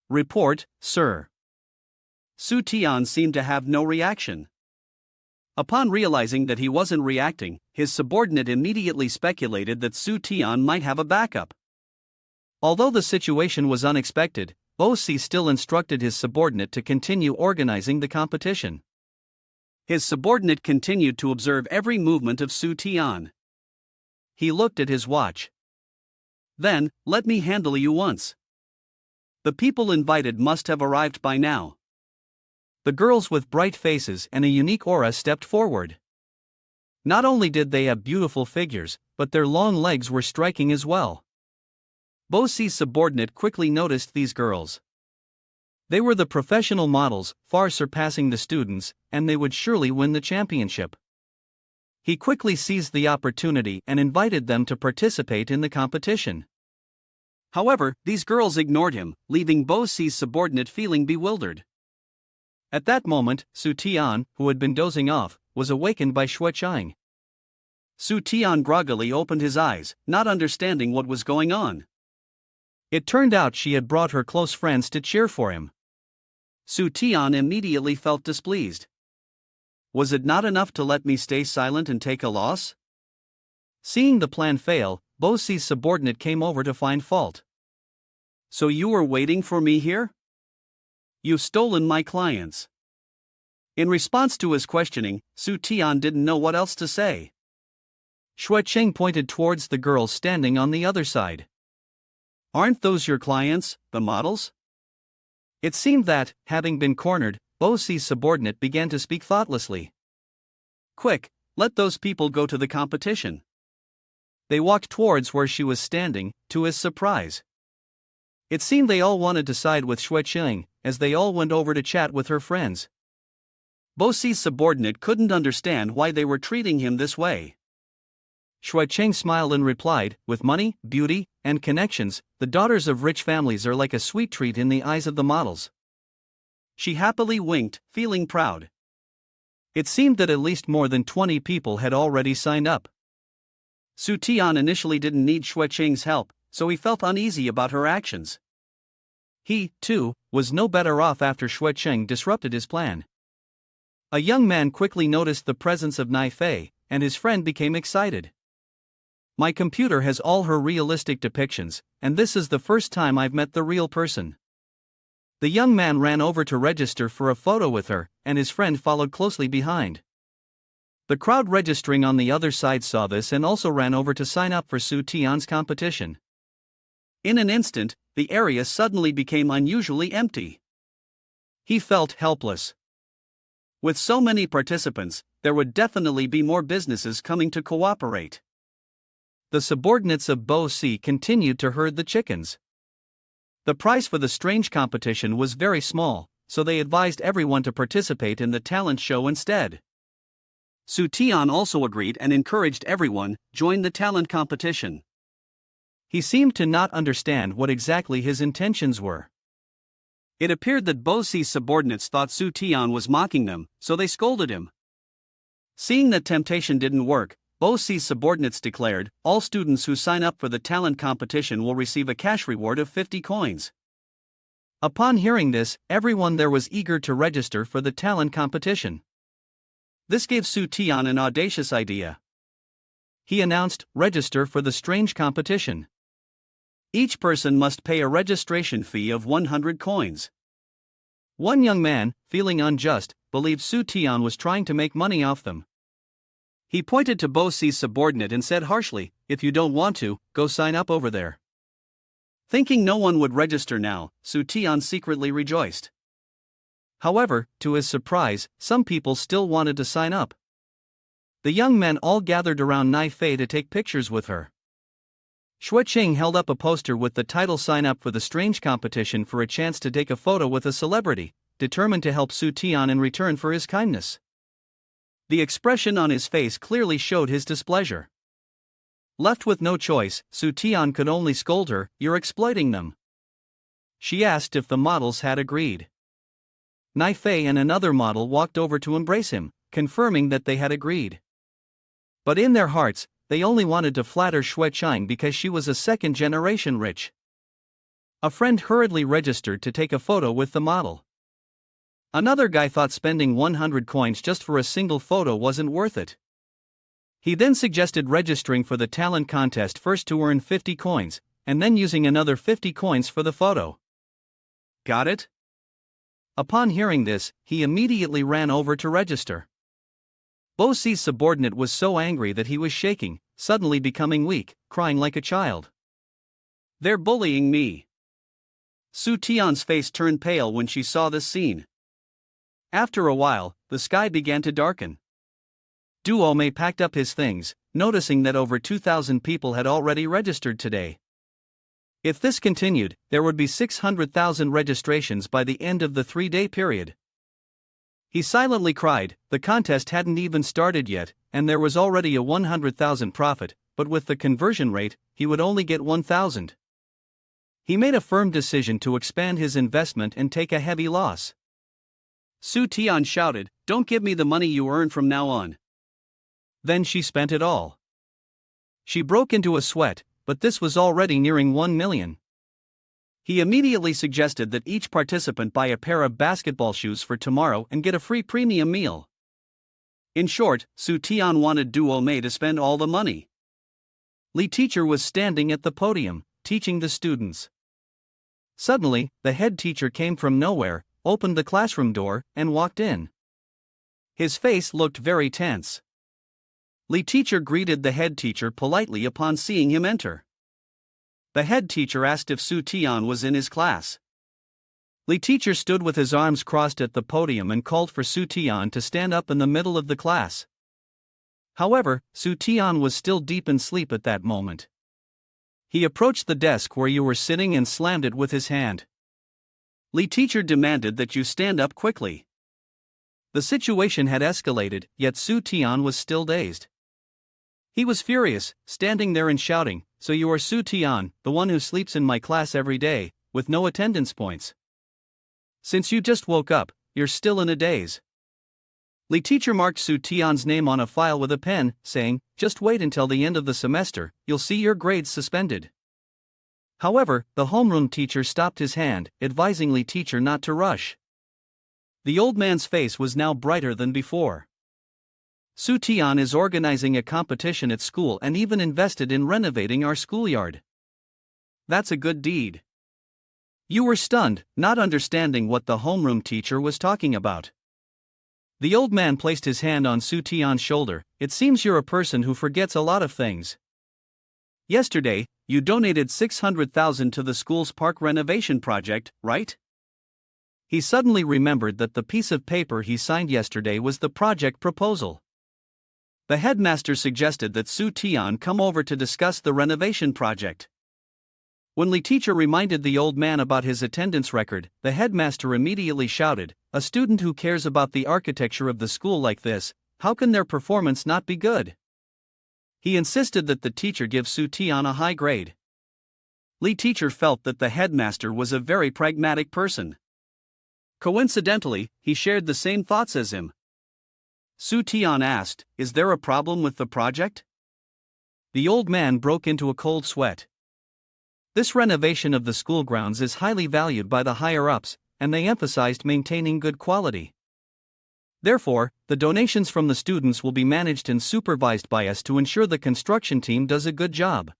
Report, sir. Su Tian seemed to have no reaction. Upon realizing that he wasn't reacting, his subordinate immediately speculated that Su Tian might have a backup. Although the situation was unexpected, Bo Si still instructed his subordinate to continue organizing the competition. His subordinate continued to observe every movement of Su Tian. He looked at his watch. Then, let me handle you once. The people invited must have arrived by now. The girls with bright faces and a unique aura stepped forward. Not only did they have beautiful figures, but their long legs were striking as well. Bo Si's subordinate quickly noticed these girls. They were the professional models, far surpassing the students, and they would surely win the championship. He quickly seized the opportunity and invited them to participate in the competition. However, these girls ignored him, leaving Bo Si's subordinate feeling bewildered. At that moment, Su Tian, who had been dozing off, was awakened by Shui Chang. Su Tian groggily opened his eyes, not understanding what was going on. It turned out she had brought her close friends to cheer for him. Su Tian immediately felt displeased. Was it not enough to let me stay silent and take a loss? Seeing the plan fail, Bo Si's subordinate came over to find fault. So you were waiting for me here? You've stolen my clients. In response to his questioning, Su Tian didn't know what else to say. Shui Cheng pointed towards the girls standing on the other side. Aren't those your clients, the models? It seemed that, having been cornered, Bo Si's subordinate began to speak thoughtlessly. Quick, let those people go to the competition. They walked towards where she was standing, to his surprise. It seemed they all wanted to side with Shui Cheng, as they all went over to chat with her friends. Bo Si's subordinate couldn't understand why they were treating him this way. Shui Cheng smiled and replied, with money, beauty, and connections, the daughters of rich families are like a sweet treat in the eyes of the models. She happily winked, feeling proud. It seemed that at least more than 20 people had already signed up. Su Tian initially didn't need Shui Cheng's help, so he felt uneasy about her actions. He, too, was no better off after Shui Cheng disrupted his plan. A young man quickly noticed the presence of Nai Fei, and his friend became excited. My computer has all her realistic depictions, and this is the first time I've met the real person. The young man ran over to register for a photo with her, and his friend followed closely behind. The crowd registering on the other side saw this and also ran over to sign up for Su Tian's competition. In an instant, the area suddenly became unusually empty. He felt helpless. With so many participants, there would definitely be more businesses coming to cooperate. The subordinates of Bo Si continued to herd the chickens. The price for the strange competition was very small, so they advised everyone to participate in the talent show instead. Su Tian also agreed and encouraged everyone, join the talent competition. He seemed to not understand what exactly his intentions were. It appeared that Bo Si's subordinates thought Su Tian was mocking them, so they scolded him. Seeing that temptation didn't work, Bo Si's subordinates declared, all students who sign up for the talent competition will receive a cash reward of 50 coins. Upon hearing this, everyone there was eager to register for the talent competition. This gave Su Tian an audacious idea. He announced, register for the strange competition. Each person must pay a registration fee of 100 coins. One young man, feeling unjust, believed Su Tian was trying to make money off them. He pointed to Bo Si's subordinate and said harshly, if you don't want to, go sign up over there. Thinking no one would register now, Su Tian secretly rejoiced. However, to his surprise, some people still wanted to sign up. The young men all gathered around Nai Fei to take pictures with her. Shui Cheng held up a poster with the title sign up for the strange competition for a chance to take a photo with a celebrity, determined to help Su Tian in return for his kindness. The expression on his face clearly showed his displeasure. Left with no choice, Su Tian could only scold her, you're exploiting them. She asked if the models had agreed. Nai Fei and another model walked over to embrace him, confirming that they had agreed. But in their hearts, they only wanted to flatter Shui Cheng because she was a second-generation rich. A friend hurriedly registered to take a photo with the model. Another guy thought spending 100 coins just for a single photo wasn't worth it. He then suggested registering for the talent contest first to earn 50 coins, and then using another 50 coins for the photo. Got it? Upon hearing this, he immediately ran over to register. Bo Si's subordinate was so angry that he was shaking, suddenly becoming weak, crying like a child. They're bullying me. Su Tian's face turned pale when she saw this scene. After a while, the sky began to darken. Duo packed up his things, noticing that over 2,000 people had already registered today. If this continued, there would be 600,000 registrations by the end of the 3-day period. He silently cried, the contest hadn't even started yet, and there was already a 100,000 profit, but with the conversion rate, he would only get 1,000. He made a firm decision to expand his investment and take a heavy loss. Su Tian shouted, don't give me the money you earn from now on. Then she spent it all. She broke into a sweat, but this was already nearing 1 million. He immediately suggested that each participant buy a pair of basketball shoes for tomorrow and get a free premium meal. In short, Su Tian wanted Duo Mei to spend all the money. Li teacher was standing at the podium, teaching the students. Suddenly, the head teacher came from nowhere, opened the classroom door, and walked in. His face looked very tense. Li teacher greeted the head teacher politely upon seeing him enter. The head teacher asked if Su Tian was in his class. Li teacher stood with his arms crossed at the podium and called for Su Tian to stand up in the middle of the class. However, Su Tian was still deep in sleep at that moment. He approached the desk where you were sitting and slammed it with his hand. Li teacher demanded that you stand up quickly. The situation had escalated, yet Su Tian was still dazed. He was furious, standing there and shouting, "So you are Su Tian, the one who sleeps in my class every day, with no attendance points? Since you just woke up, you're still in a daze." Li teacher marked Su Tian's name on a file with a pen, saying, "Just wait until the end of the semester, you'll see your grades suspended." However, the homeroom teacher stopped his hand, advising Li teacher not to rush. The old man's face was now brighter than before. "Su Tian is organizing a competition at school and even invested in renovating our schoolyard. That's a good deed." You were stunned, not understanding what the homeroom teacher was talking about. The old man placed his hand on Su Tian's shoulder. "It seems you're a person who forgets a lot of things. Yesterday, you donated 600,000 to the school's park renovation project, right?" He suddenly remembered that the piece of paper he signed yesterday was the project proposal. The headmaster suggested that Su Tian come over to discuss the renovation project. When Li teacher reminded the old man about his attendance record, the headmaster immediately shouted, "A student who cares about the architecture of the school like this, how can their performance not be good?" He insisted that the teacher give Su Tian a high grade. Li teacher felt that the headmaster was a very pragmatic person. Coincidentally, he shared the same thoughts as him. Su Tian asked, "Is there a problem with the project?" The old man broke into a cold sweat. This renovation of the school grounds is highly valued by the higher-ups, and they emphasized maintaining good quality. Therefore, the donations from the students will be managed and supervised by us to ensure the construction team does a good job.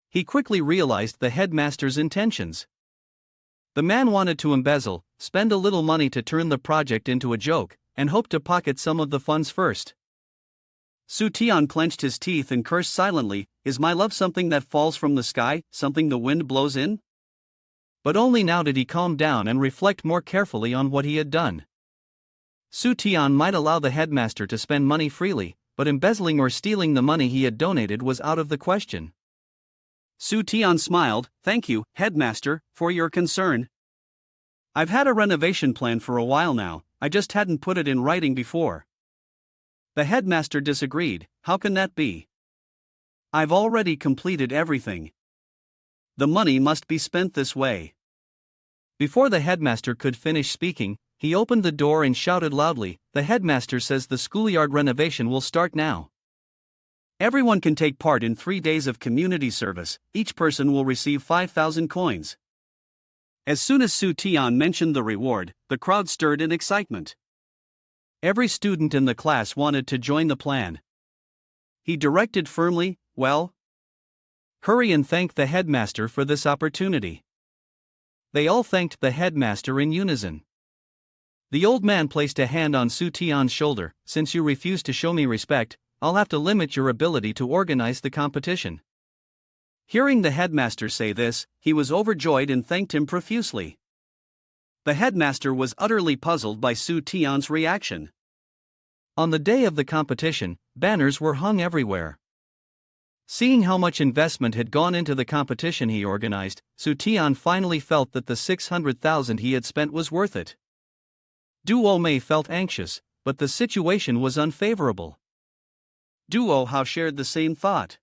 He quickly realized the headmaster's intentions. The man wanted to embezzle, spend a little money to turn the project into a joke, and hoped to pocket some of the funds first. Su Tian clenched his teeth and cursed silently, "Is my love something that falls from the sky, something the wind blows in?" But only now did he calm down and reflect more carefully on what he had done. Su Tian might allow the headmaster to spend money freely, but embezzling or stealing the money he had donated was out of the question. Su Tian smiled, "Thank you, headmaster, for your concern. I've had a renovation plan for a while now, I just hadn't put it in writing before." The headmaster disagreed. "How can that be? I've already completed everything. The money must be spent this way." Before the headmaster could finish speaking, he opened the door and shouted loudly, "The headmaster says the schoolyard renovation will start now. Everyone can take part in 3 days of community service, each person will receive 5,000 coins. As soon as Su Tian mentioned the reward, the crowd stirred in excitement. Every student in the class wanted to join the plan. He directed firmly, "Well, hurry and thank the headmaster for this opportunity." They all thanked the headmaster in unison. The old man placed a hand on Su Tian's shoulder. "Since you refuse to show me respect, I'll have to limit your ability to organize the competition." Hearing the headmaster say this, he was overjoyed and thanked him profusely. The headmaster was utterly puzzled by Su Tian's reaction. On the day of the competition, banners were hung everywhere. Seeing how much investment had gone into the competition he organized, Su Tian finally felt that the 600,000 he had spent was worth it. Duo Mei felt anxious, but the situation was unfavorable. Duo Hao shared the same thought.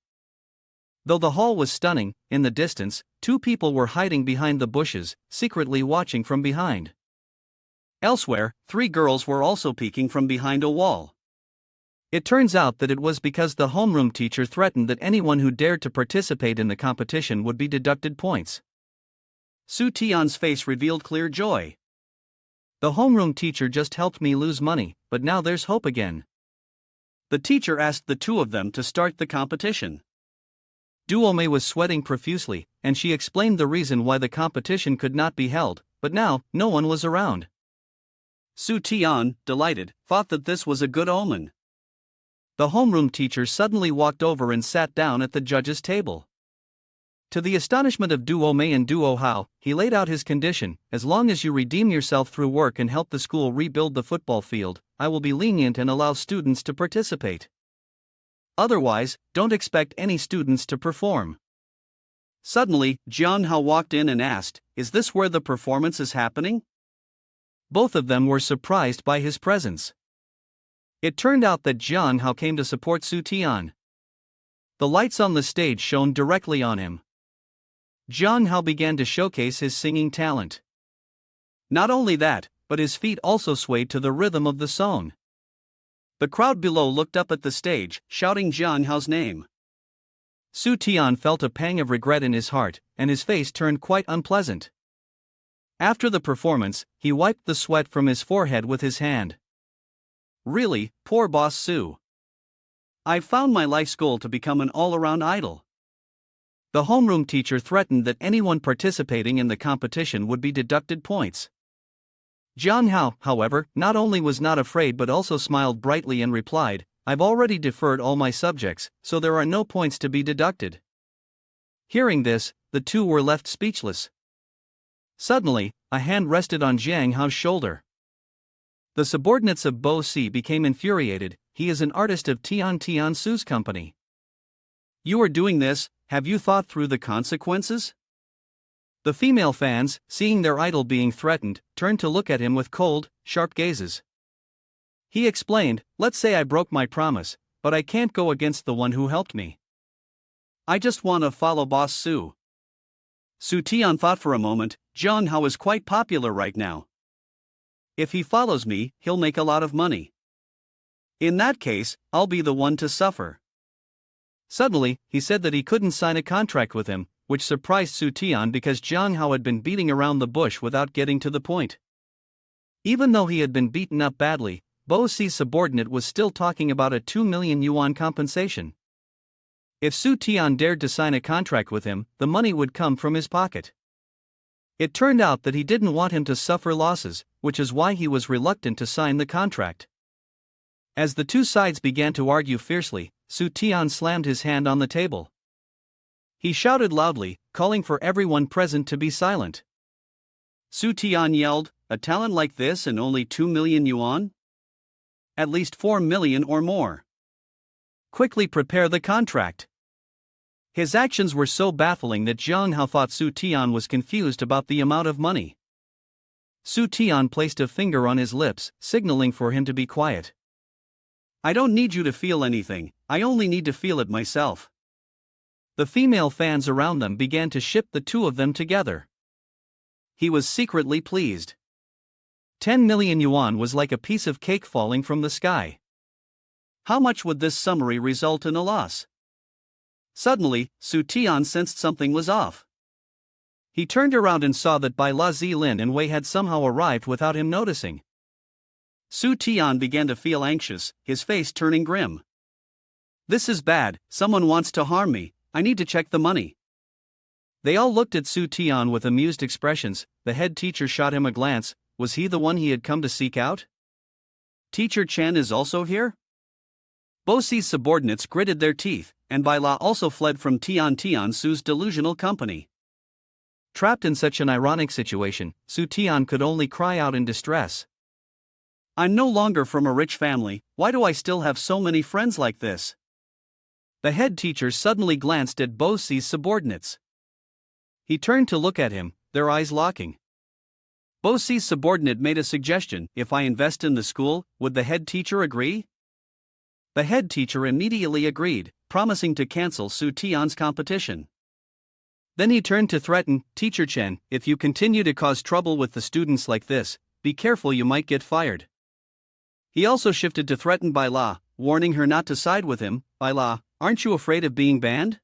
Though the hall was stunning, in the distance, 2 people were hiding behind the bushes, secretly watching from behind. Elsewhere, 3 girls were also peeking from behind a wall. It turns out that it was because the homeroom teacher threatened that anyone who dared to participate in the competition would be deducted points. Su Tian's face revealed clear joy. "The homeroom teacher just helped me lose money, but now there's hope again." The teacher asked the 2 of them to start the competition. Duo Mei was sweating profusely, and she explained the reason why the competition could not be held, but now, no one was around. Su Tian, delighted, thought that this was a good omen. The homeroom teacher suddenly walked over and sat down at the judge's table. To the astonishment of Duo Mei and Duo Hao, he laid out his condition: as long as you redeem yourself through work and help the school rebuild the football field, I will be lenient and allow students to participate. Otherwise, don't expect any students to perform. Suddenly, Jiang Hao walked in and asked, "Is this where the performance is happening?" Both of them were surprised by his presence. It turned out that Jiang Hao came to support Su Tian. The lights on the stage shone directly on him. Jiang Hao began to showcase his singing talent. Not only that, but his feet also swayed to the rhythm of the song. The crowd below looked up at the stage, shouting Jiang Hao's name. Su Tian felt a pang of regret in his heart, and his face turned quite unpleasant. After the performance, he wiped the sweat from his forehead with his hand. Really, poor boss Su. I've found my life's goal to become an all-around idol. The homeroom teacher threatened that anyone participating in the competition would be deducted points. Jiang Hao, however, not only was not afraid but also smiled brightly and replied, "I've already deferred all my subjects, so there are no points to be deducted." Hearing this, the two were left speechless. Suddenly, a hand rested on Jiang Hao's shoulder. The subordinates of Bo Si became infuriated. "He is an artist of Tian Su's company. You are doing this, have you thought through the consequences?" The female fans, seeing their idol being threatened, turned to look at him with cold, sharp gazes. He explained, "Let's say I broke my promise, but I can't go against the one who helped me. I just want to follow Boss Su." Su Tian thought for a moment. Jiang Hao is quite popular right now. If he follows me, he'll make a lot of money. In that case, I'll be the one to suffer. Suddenly, he said that he couldn't sign a contract with him, which surprised Su Tian because Jiang Hao had been beating around the bush without getting to the point. Even though he had been beaten up badly, Bo Si's subordinate was still talking about a 2 million yuan compensation. If Su Tian dared to sign a contract with him, the money would come from his pocket. It turned out that he didn't want him to suffer losses, which is why he was reluctant to sign the contract. As the two sides began to argue fiercely, Su Tian slammed his hand on the table. He shouted loudly, calling for everyone present to be silent. Su Tian yelled, "A talent like this and only 2 million yuan? At least 4 million or more. Quickly prepare the contract." His actions were so baffling that Jiang Hao thought Su Tian was confused about the amount of money. Su Tian placed a finger on his lips, signaling for him to be quiet. "I don't need you to feel anything, I only need to feel it myself." The female fans around them began to ship the two of them together. He was secretly pleased. 10 million yuan was like a piece of cake falling from the sky. How much would this summary result in a loss? Suddenly, Su Tian sensed something was off. He turned around and saw that Bai La Zilin and Wei had somehow arrived without him noticing. Su Tian began to feel anxious, his face turning grim. "This is bad, someone wants to harm me, I need to check the money." They all looked at Su Tian with amused expressions. The head teacher shot him a glance. Was he the one he had come to seek out? "Teacher Chen is also here?" Bo Si's subordinates gritted their teeth, and Bai La also fled from Tian Su's delusional company. Trapped in such an ironic situation, Su Tian could only cry out in distress. "I'm no longer from a rich family, why do I still have so many friends like this?" The head teacher suddenly glanced at Bo Si's subordinates. He turned to look at him, their eyes locking. Bo Si's subordinate made a suggestion: "If I invest in the school, would the head teacher agree?" The head teacher immediately agreed, promising to cancel Su Tian's competition. Then he turned to threaten, "Teacher Chen, if you continue to cause trouble with the students like this, be careful, you might get fired." He also shifted to threaten Bai La, warning her not to side with him. "Bai La, aren't you afraid of being banned?"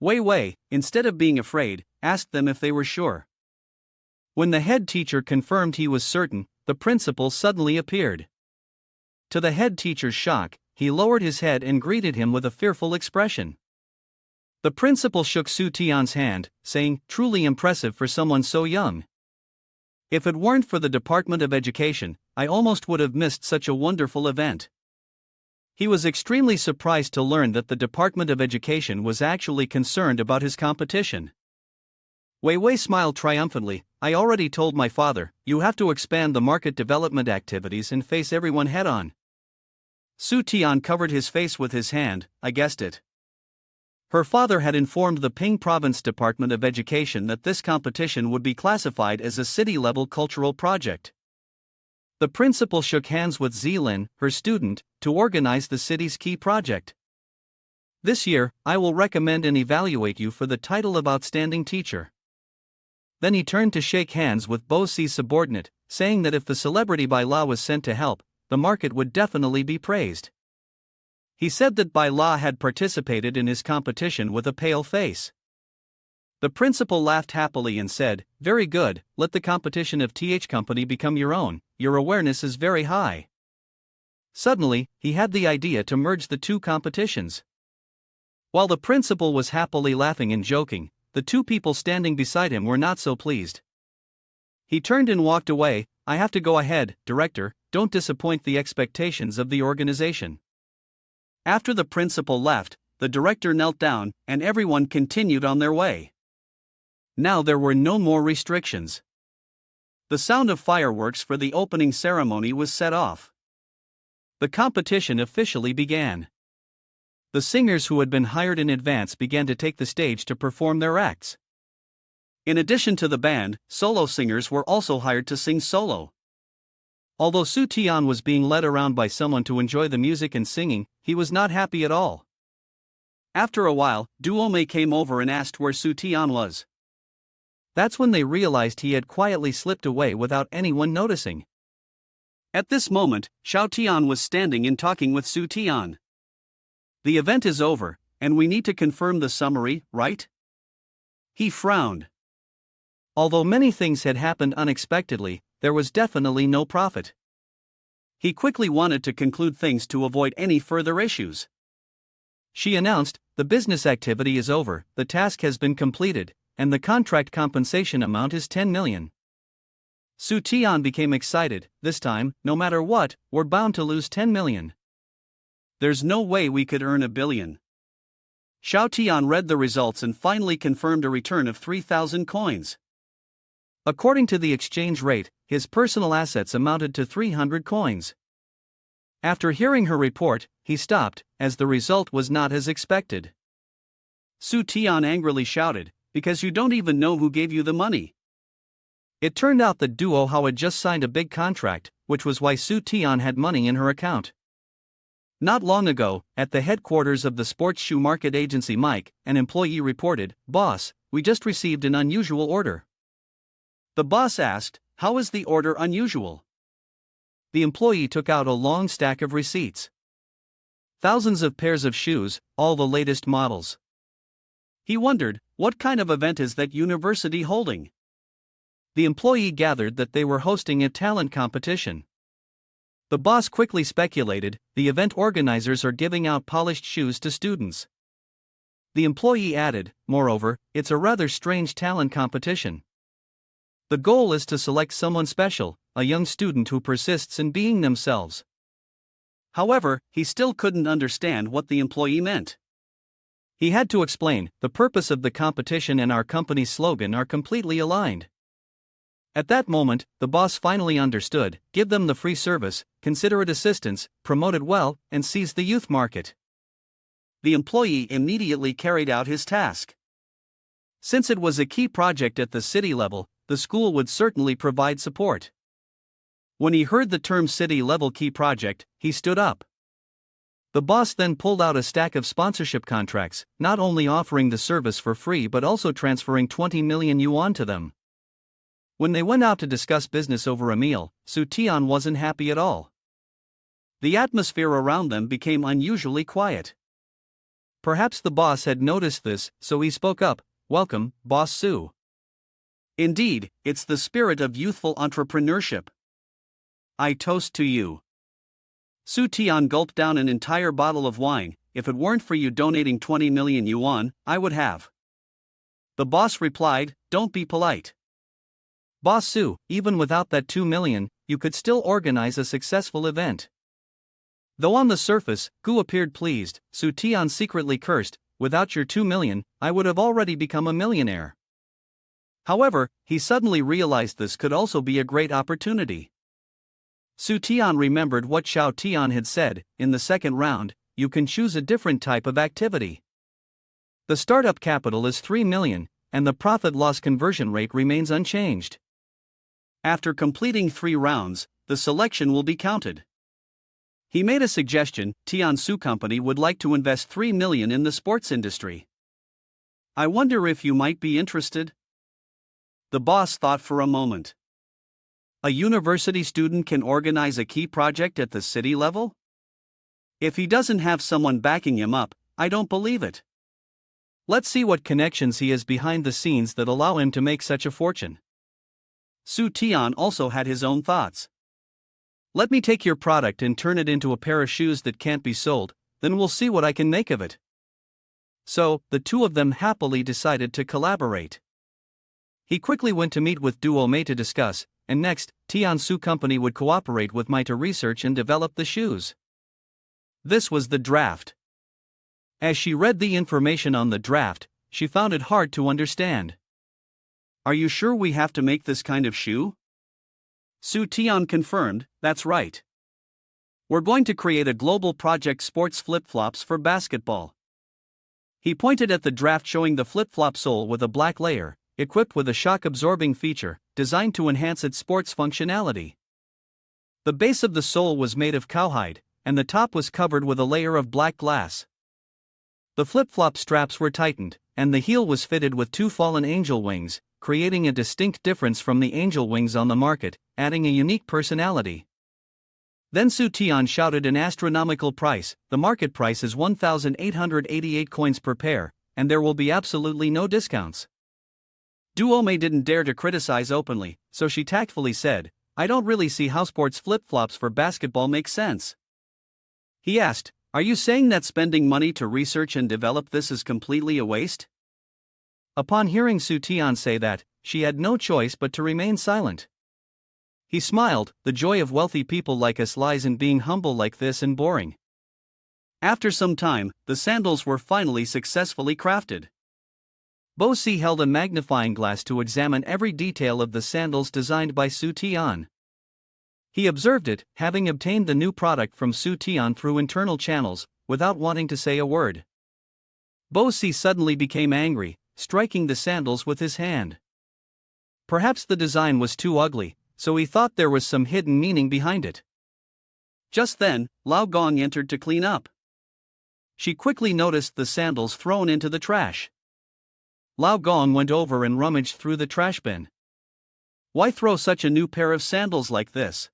Wei, instead of being afraid, asked them if they were sure. When the head teacher confirmed he was certain, the principal suddenly appeared. To the head teacher's shock, he lowered his head and greeted him with a fearful expression. The principal shook Su Tian's hand, saying, "Truly impressive for someone so young." If it weren't for the Department of Education, I almost would have missed such a wonderful event. He was extremely surprised to learn that the Department of Education was actually concerned about his competition. Wei Wei smiled triumphantly. I already told my father, you have to expand the market development activities and face everyone head on. Su Tian covered his face with his hand. I guessed it. Her father had informed the Ping Province Department of Education that this competition would be classified as a city-level cultural project. The principal shook hands with Zilin, her student, to organize the city's key project. This year, I will recommend and evaluate you for the title of Outstanding Teacher. Then he turned to shake hands with Bo Si's subordinate, saying that if the celebrity Bai La was sent to help, the market would definitely be praised. He said that Bai La had participated in his competition with a pale face. The principal laughed happily and said, very good, let the competition of TH Company become your own, your awareness is very high. Suddenly, he had the idea to merge the two competitions. While the principal was happily laughing and joking, the two people standing beside him were not so pleased. He turned and walked away. I have to go ahead, director, don't disappoint the expectations of the organization. After the principal left, the director knelt down, and everyone continued on their way. Now there were no more restrictions. The sound of fireworks for the opening ceremony was set off. The competition officially began. The singers who had been hired in advance began to take the stage to perform their acts. In addition to the band, solo singers were also hired to sing solo. Although Su Tian was being led around by someone to enjoy the music and singing, he was not happy at all. After a while, Duomei came over and asked where Su Tian was. That's when they realized he had quietly slipped away without anyone noticing. At this moment, Xiao Tian was standing and talking with Su Tian. The event is over, and we need to confirm the summary, right? He frowned. Although many things had happened unexpectedly, there was definitely no profit. He quickly wanted to conclude things to avoid any further issues. She announced, the business activity is over, the task has been completed, and the contract compensation amount is 10 million. Su Tian became excited. This time, no matter what, we're bound to lose 10 million. There's no way we could earn 1 billion. Xiao Tian read the results and finally confirmed a return of 3,000 coins. According to the exchange rate, his personal assets amounted to 300 coins. After hearing her report, he stopped, as the result was not as expected. Su Tian angrily shouted, because you don't even know who gave you the money. It turned out that Duo Hao had just signed a big contract, which was why Su Tian had money in her account. Not long ago, at the headquarters of the sports shoe market agency Mike, an employee reported, "Boss, we just received an unusual order." The boss asked, "How is the order unusual?" The employee took out a long stack of receipts. Thousands of pairs of shoes, all the latest models. He wondered, what kind of event is that university holding? The employee gathered that they were hosting a talent competition. The boss quickly speculated, the event organizers are giving out polished shoes to students. The employee added, moreover, it's a rather strange talent competition. The goal is to select someone special, a young student who persists in being themselves. However, he still couldn't understand what the employee meant. He had to explain, the purpose of the competition and our company's slogan are completely aligned. At that moment, the boss finally understood, give them the free service, consider it assistance, promote it well, and seize the youth market. The employee immediately carried out his task. Since it was a key project at the city level, the school would certainly provide support. When he heard the term city-level key project, he stood up. The boss then pulled out a stack of sponsorship contracts, not only offering the service for free but also transferring 20 million yuan to them. When they went out to discuss business over a meal, Su Tian wasn't happy at all. The atmosphere around them became unusually quiet. Perhaps the boss had noticed this, so he spoke up, "Welcome, Boss Su. Indeed, it's the spirit of youthful entrepreneurship. I toast to you." Su Tian gulped down an entire bottle of wine. "If it weren't for you donating 20 million yuan, I would have." The boss replied, "Don't be polite." Boss Su, even without that 2 million, you could still organize a successful event. Though on the surface, Gu appeared pleased, Su Tian secretly cursed, without your 2 million, I would have already become a millionaire. However, he suddenly realized this could also be a great opportunity. Su Tian remembered what Xiao Tian had said, in the second round, you can choose a different type of activity. The startup capital is 3 million, and the profit-loss conversion rate remains unchanged. After completing 3 rounds, the selection will be counted. He made a suggestion, Tansu Company would like to invest 3 million in the sports industry. I wonder if you might be interested? The boss thought for a moment. A university student can organize a key project at the city level? If he doesn't have someone backing him up, I don't believe it. Let's see what connections he has behind the scenes that allow him to make such a fortune. Su Tian also had his own thoughts. Let me take your product and turn it into a pair of shoes that can't be sold, then we'll see what I can make of it. So, the two of them happily decided to collaborate. He quickly went to meet with Duo Mei to discuss, and next, Tansu Company would cooperate with Mai to research and develop the shoes. This was the draft. As she read the information on the draft, she found it hard to understand. Are you sure we have to make this kind of shoe? Su Tian confirmed, that's right. We're going to create a global project sports flip-flops for basketball. He pointed at the draft showing the flip-flop sole with a black layer, equipped with a shock-absorbing feature, designed to enhance its sports functionality. The base of the sole was made of cowhide, and the top was covered with a layer of black glass. The flip-flop straps were tightened, and the heel was fitted with 2 fallen angel wings, creating a distinct difference from the angel wings on the market, adding a unique personality. Then Su Tian shouted an astronomical price, the market price is 1,888 coins per pair, and there will be absolutely no discounts. Duo Mei didn't dare to criticize openly, so she tactfully said, I don't really see how sports flip-flops for basketball make sense. He asked, are you saying that spending money to research and develop this is completely a waste? Upon hearing Su Tian say that, she had no choice but to remain silent. He smiled, the joy of wealthy people like us lies in being humble like this and boring. After some time, the sandals were finally successfully crafted. Bo Si held a magnifying glass to examine every detail of the sandals designed by Su Tian. He observed it, having obtained the new product from Su Tian through internal channels, without wanting to say a word. Bo Si suddenly became angry, striking the sandals with his hand. Perhaps the design was too ugly, so he thought there was some hidden meaning behind it. Just then, Lao Gong entered to clean up. She quickly noticed the sandals thrown into the trash. Lao Gong went over and rummaged through the trash bin. Why throw such a new pair of sandals like this?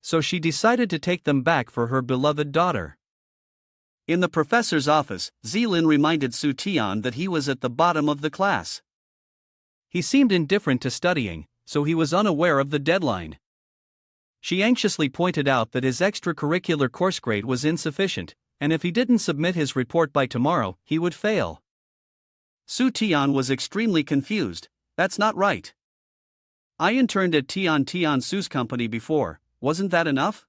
So she decided to take them back for her beloved daughter. In the professor's office, Zilin reminded Su Tian that he was at the bottom of the class. He seemed indifferent to studying, so he was unaware of the deadline. She anxiously pointed out that his extracurricular course grade was insufficient, and if he didn't submit his report by tomorrow, he would fail. Su Tian was extremely confused. That's not right. I interned at Tansu's company before, wasn't that enough?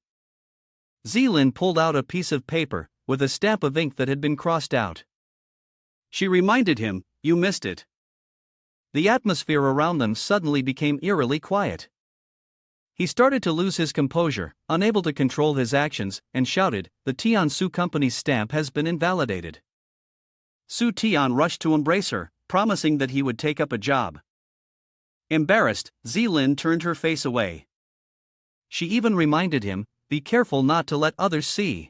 Zilin pulled out a piece of paper, with a stamp of ink that had been crossed out. She reminded him, you missed it. The atmosphere around them suddenly became eerily quiet. He started to lose his composure, unable to control his actions, and shouted, the Tansu company's stamp has been invalidated. Su Tian rushed to embrace her, promising that he would take up a job. Embarrassed, Zilin turned her face away. She even reminded him, be careful not to let others see.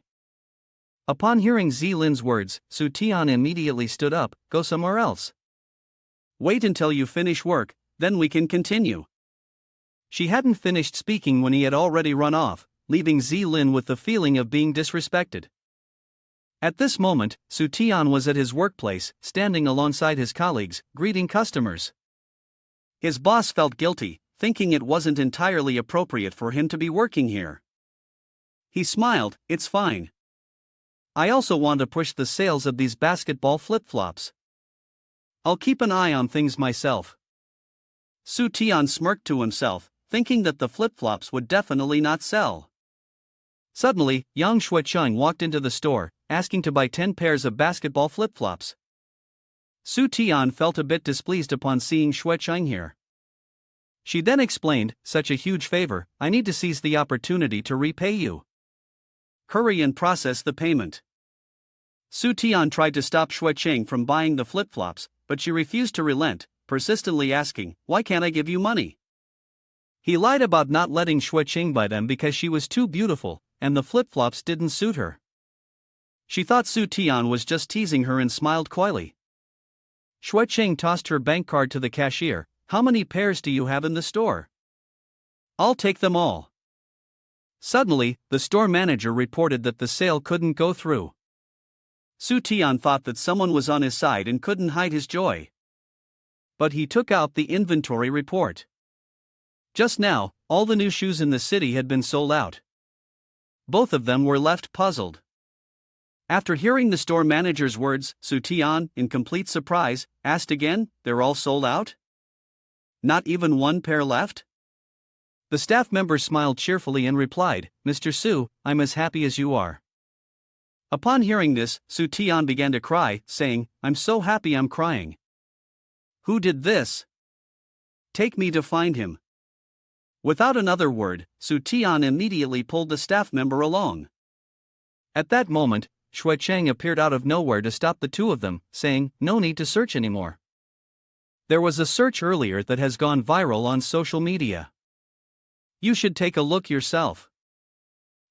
Upon hearing Zilin's words, Su Tian immediately stood up, go somewhere else. Wait until you finish work, then we can continue. She hadn't finished speaking when he had already run off, leaving Zilin with the feeling of being disrespected. At this moment, Su Tian was at his workplace, standing alongside his colleagues, greeting customers. His boss felt guilty, thinking it wasn't entirely appropriate for him to be working here. He smiled, it's fine. I also want to push the sales of these basketball flip-flops. I'll keep an eye on things myself. Su Tian smirked to himself, thinking that the flip-flops would definitely not sell. Suddenly, Yang Xuecheng walked into the store, asking to buy 10 pairs of basketball flip-flops. Su Tian felt a bit displeased upon seeing Xuecheng here. She then explained, "Such a huge favor, I need to seize the opportunity to repay you. Hurry and process the payment." Su Tian tried to stop Xuecheng from buying the flip-flops, but she refused to relent, persistently asking, "Why can't I give you money?" He lied about not letting Xuecheng buy them because she was too beautiful, and the flip-flops didn't suit her. She thought Su Tian was just teasing her and smiled coyly. Xuecheng tossed her bank card to the cashier. "How many pairs do you have in the store?" "I'll take them all." Suddenly, the store manager reported that the sale couldn't go through. Su Tian thought that someone was on his side and couldn't hide his joy. But he took out the inventory report. Just now, all the new shoes in the city had been sold out. Both of them were left puzzled. After hearing the store manager's words, Su Tian, in complete surprise, asked again, "They're all sold out? Not even one pair left?" The staff member smiled cheerfully and replied, "Mr. Su, I'm as happy as you are." Upon hearing this, Su Tian began to cry, saying, "I'm so happy I'm crying. Who did this? Take me to find him." Without another word, Su Tian immediately pulled the staff member along. At that moment, Xuecheng appeared out of nowhere to stop the two of them, saying, "No need to search anymore. There was a search earlier that has gone viral on social media. You should take a look yourself."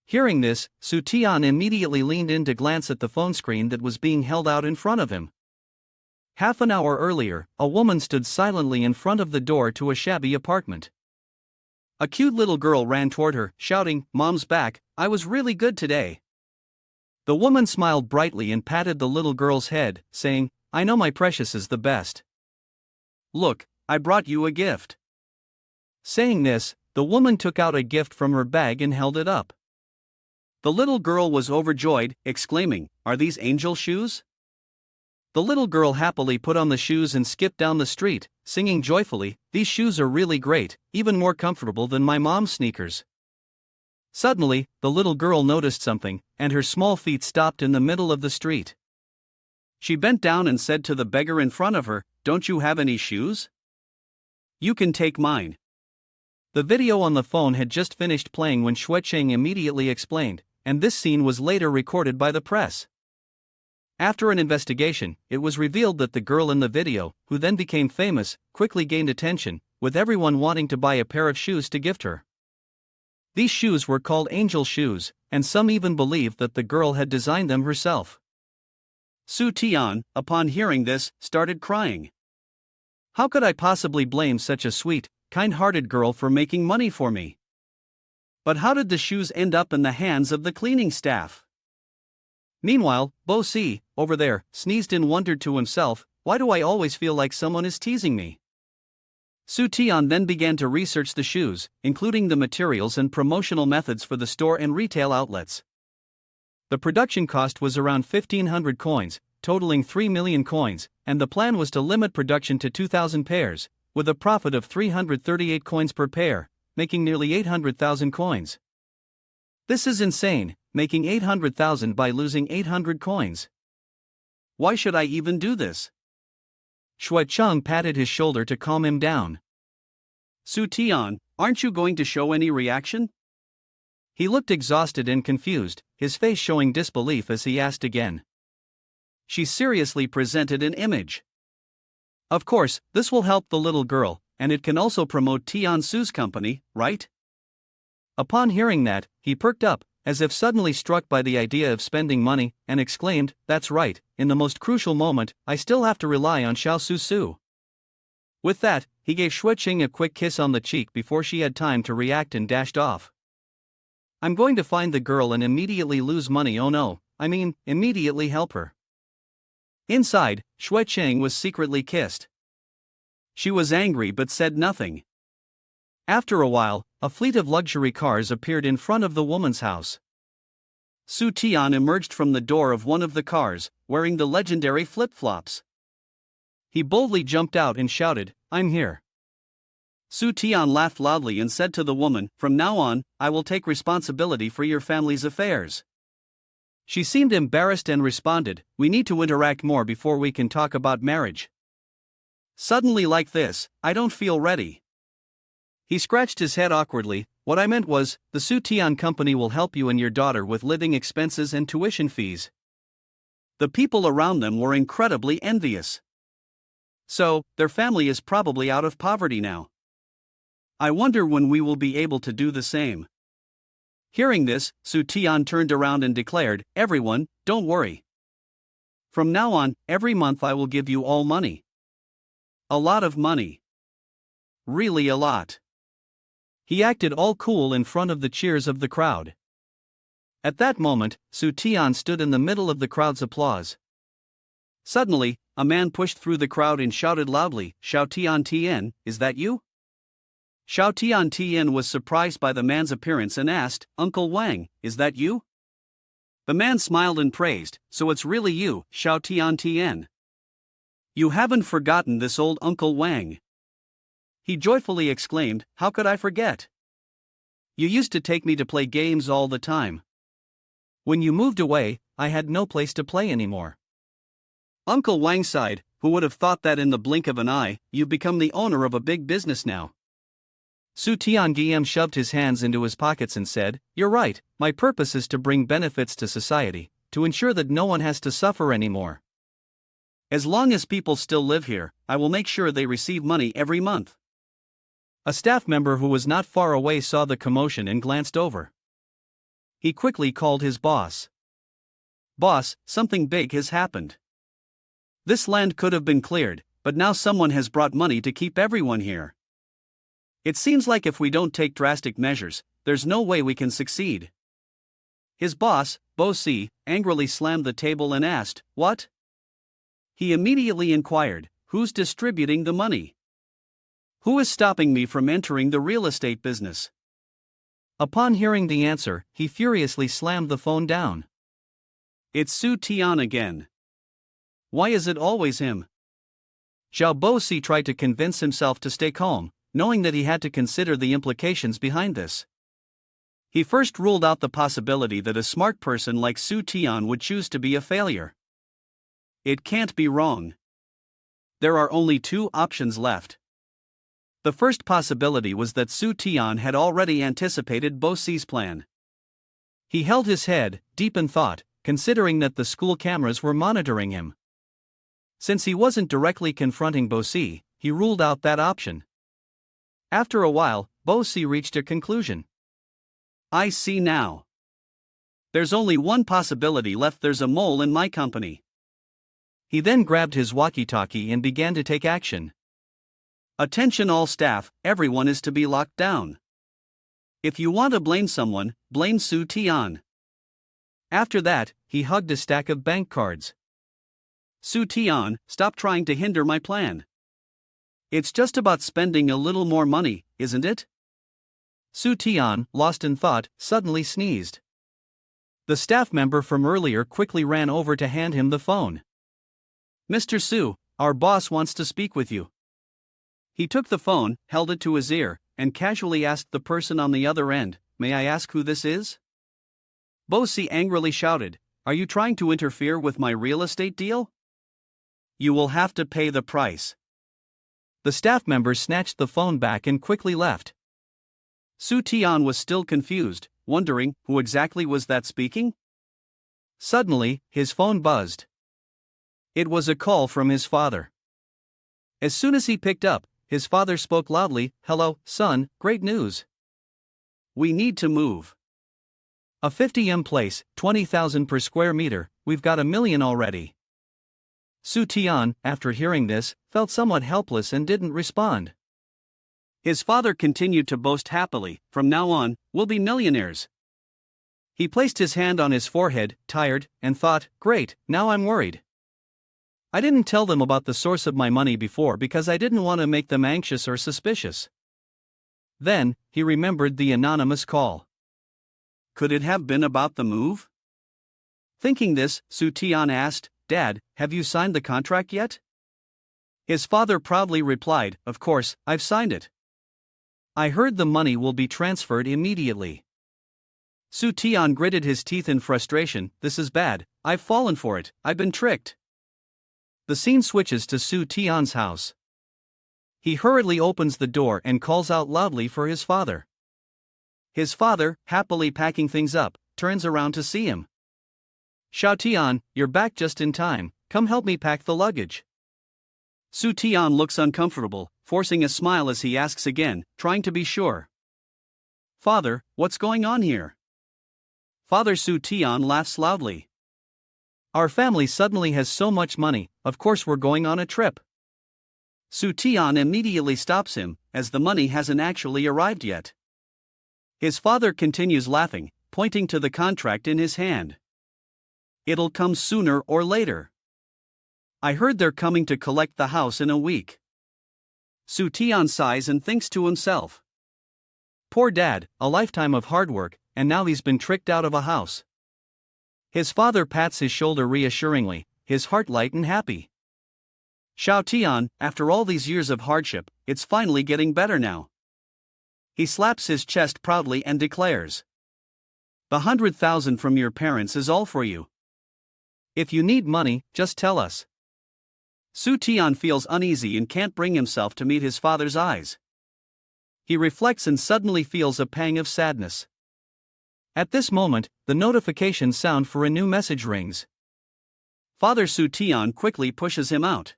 Hearing this, Su Tian immediately leaned in to glance at the phone screen that was being held out in front of him. Half an hour earlier, a woman stood silently in front of the door to a shabby apartment. A cute little girl ran toward her, shouting, "Mom's back, I was really good today." The woman smiled brightly and patted the little girl's head, saying, "I know my precious is the best. Look, I brought you a gift." Saying this, the woman took out a gift from her bag and held it up. The little girl was overjoyed, exclaiming, "Are these angel shoes?" The little girl happily put on the shoes and skipped down the street, singing joyfully, "These shoes are really great, even more comfortable than my mom's sneakers." Suddenly, the little girl noticed something, and her small feet stopped in the middle of the street. She bent down and said to the beggar in front of her, "Don't you have any shoes? You can take mine." The video on the phone had just finished playing when Xuecheng immediately explained, and this scene was later recorded by the press. After an investigation, it was revealed that the girl in the video, who then became famous, quickly gained attention, with everyone wanting to buy a pair of shoes to gift her. These shoes were called angel shoes, and some even believed that the girl had designed them herself. Su Tian, upon hearing this, started crying. How could I possibly blame such a sweet, kind-hearted girl for making money for me? But how did the shoes end up in the hands of the cleaning staff? Meanwhile, Bo Si, over there, sneezed and wondered to himself, "Why do I always feel like someone is teasing me?" Su Tian then began to research the shoes, including the materials and promotional methods for the store and retail outlets. The production cost was around 1,500 coins, totaling 3 million coins, and the plan was to limit production to 2,000 pairs, with a profit of 338 coins per pair, making nearly 800,000 coins. This is insane, making 800,000 by losing 800 coins. Why should I even do this? Xuecheng patted his shoulder to calm him down. Su Tian, aren't you going to show any reaction? He looked exhausted and confused, his face showing disbelief as he asked again. She seriously presented an image. Of course, this will help the little girl, and it can also promote Tian Su's company, right? Upon hearing that, he perked up, as if suddenly struck by the idea of spending money, and exclaimed, "That's right, in the most crucial moment, I still have to rely on Xiao Su. With that, he gave Xuecheng a quick kiss on the cheek before she had time to react and dashed off. I'm going to find the girl and immediately lose money. Oh no, I mean, immediately help her. Inside, Xuecheng was secretly kissed. She was angry but said nothing. After a while, a fleet of luxury cars appeared in front of the woman's house. Su Tian emerged from the door of one of the cars, wearing the legendary flip-flops. He boldly jumped out and shouted, "I'm here. Su Tian laughed loudly and said to the woman, "From now on, I will take responsibility for your family's affairs." She seemed embarrassed and responded, "We need to interact more before we can talk about marriage. Suddenly like this, I don't feel ready." He scratched his head awkwardly. "What I meant was, the Su Tian company will help you and your daughter with living expenses and tuition fees." The people around them were incredibly envious. So, their family is probably out of poverty now. I wonder when we will be able to do the same. Hearing this, Su Tian turned around and declared, "Everyone, don't worry. From now on, every month I will give you all money. A lot of money. Really a lot." He acted all cool in front of the cheers of the crowd. At that moment, Su Tian stood in the middle of the crowd's applause. Suddenly, a man pushed through the crowd and shouted loudly, "Xiao Tian Tian, is that you?" Xiao Tian Tian was surprised by the man's appearance and asked, "Uncle Wang, is that you?" The man smiled and praised, "So it's really you, Xiao Tian Tian. You haven't forgotten this old Uncle Wang." He joyfully exclaimed, "How could I forget? You used to take me to play games all the time. When you moved away, I had no place to play anymore." Uncle Wang sighed, "Who would have thought that in the blink of an eye, you've become the owner of a big business now?" Su Tian shoved his hands into his pockets and said, "You're right, my purpose is to bring benefits to society, to ensure that no one has to suffer anymore. As long as people still live here, I will make sure they receive money every month." A staff member who was not far away saw the commotion and glanced over. He quickly called his boss. "Boss, something big has happened. This land could have been cleared, but now someone has brought money to keep everyone here. It seems like if we don't take drastic measures, there's no way we can succeed." His boss, Bo Si, angrily slammed the table and asked, "What?" He immediately inquired, "Who's distributing the money? Who is stopping me from entering the real estate business?" Upon hearing the answer, he furiously slammed the phone down. "It's Su Tian again. Why is it always him?" Xiao Bo Si tried to convince himself to stay calm, knowing that he had to consider the implications behind this. He first ruled out the possibility that a smart person like Su Tian would choose to be a failure. It can't be wrong. There are only two options left. The first possibility was that Su Tian had already anticipated Bo Si's plan. He held his head, deep in thought, considering that the school cameras were monitoring him. Since he wasn't directly confronting Bo Si, he ruled out that option. After a while, Bo Si reached a conclusion. "I see now. There's only one possibility left. There's a mole in my company." He then grabbed his walkie-talkie and began to take action. "Attention all staff, everyone is to be locked down. If you want to blame someone, blame Su Tian." After that, he hugged a stack of bank cards. "Su Tian, stop trying to hinder my plan. It's just about spending a little more money, isn't it?" Su Tian, lost in thought, suddenly sneezed. The staff member from earlier quickly ran over to hand him the phone. "Mr. Su, our boss wants to speak with you." He took the phone, held it to his ear, and casually asked the person on the other end, "May I ask who this is?" Bo Si angrily shouted, "Are you trying to interfere with my real estate deal? You will have to pay the price." The staff member snatched the phone back and quickly left. Su Tian was still confused, wondering who exactly was that speaking. Suddenly, his phone buzzed. It was a call from his father. As soon as he picked up, his father spoke loudly, "Hello, son, great news. We need to move. A 50M place, 20,000 per square meter, we've got $1 million already." Su Tian, after hearing this, felt somewhat helpless and didn't respond. His father continued to boast happily, "From now on, we'll be millionaires." He placed his hand on his forehead, tired, and thought, "Great, now I'm worried. I didn't tell them about the source of my money before because I didn't want to make them anxious or suspicious." Then, he remembered the anonymous call. Could it have been about the move? Thinking this, Su Tian asked, "Dad, have you signed the contract yet?" His father proudly replied, "Of course, I've signed it. I heard the money will be transferred immediately. Su Tian gritted his teeth in frustration. This is bad, I've fallen for it, I've been tricked. The scene switches to Su Tian's house. He hurriedly opens the door and calls out loudly for his father. His father, happily packing things up, turns around to see him. Xiao Tian, you're back just in time, come help me pack the luggage. Su Tian looks uncomfortable, forcing a smile as he asks again, trying to be sure. Father, what's going on here? Father Su Tian laughs loudly. Our family suddenly has so much money, of course we're going on a trip. Su Tian immediately stops him, as the money hasn't actually arrived yet. His father continues laughing, pointing to the contract in his hand. It'll come sooner or later. I heard they're coming to collect the house in a week. Su Tian sighs and thinks to himself. Poor dad, a lifetime of hard work, and now he's been tricked out of a house. His father pats his shoulder reassuringly, his heart light and happy. Xiao Tian, after all these years of hardship, it's finally getting better now. He slaps his chest proudly and declares. The 100,000 from your parents is all for you. If you need money, just tell us. Su Tian feels uneasy and can't bring himself to meet his father's eyes. He reflects and suddenly feels a pang of sadness. At this moment, the notification sound for a new message rings. Father Su Tian quickly pushes him out.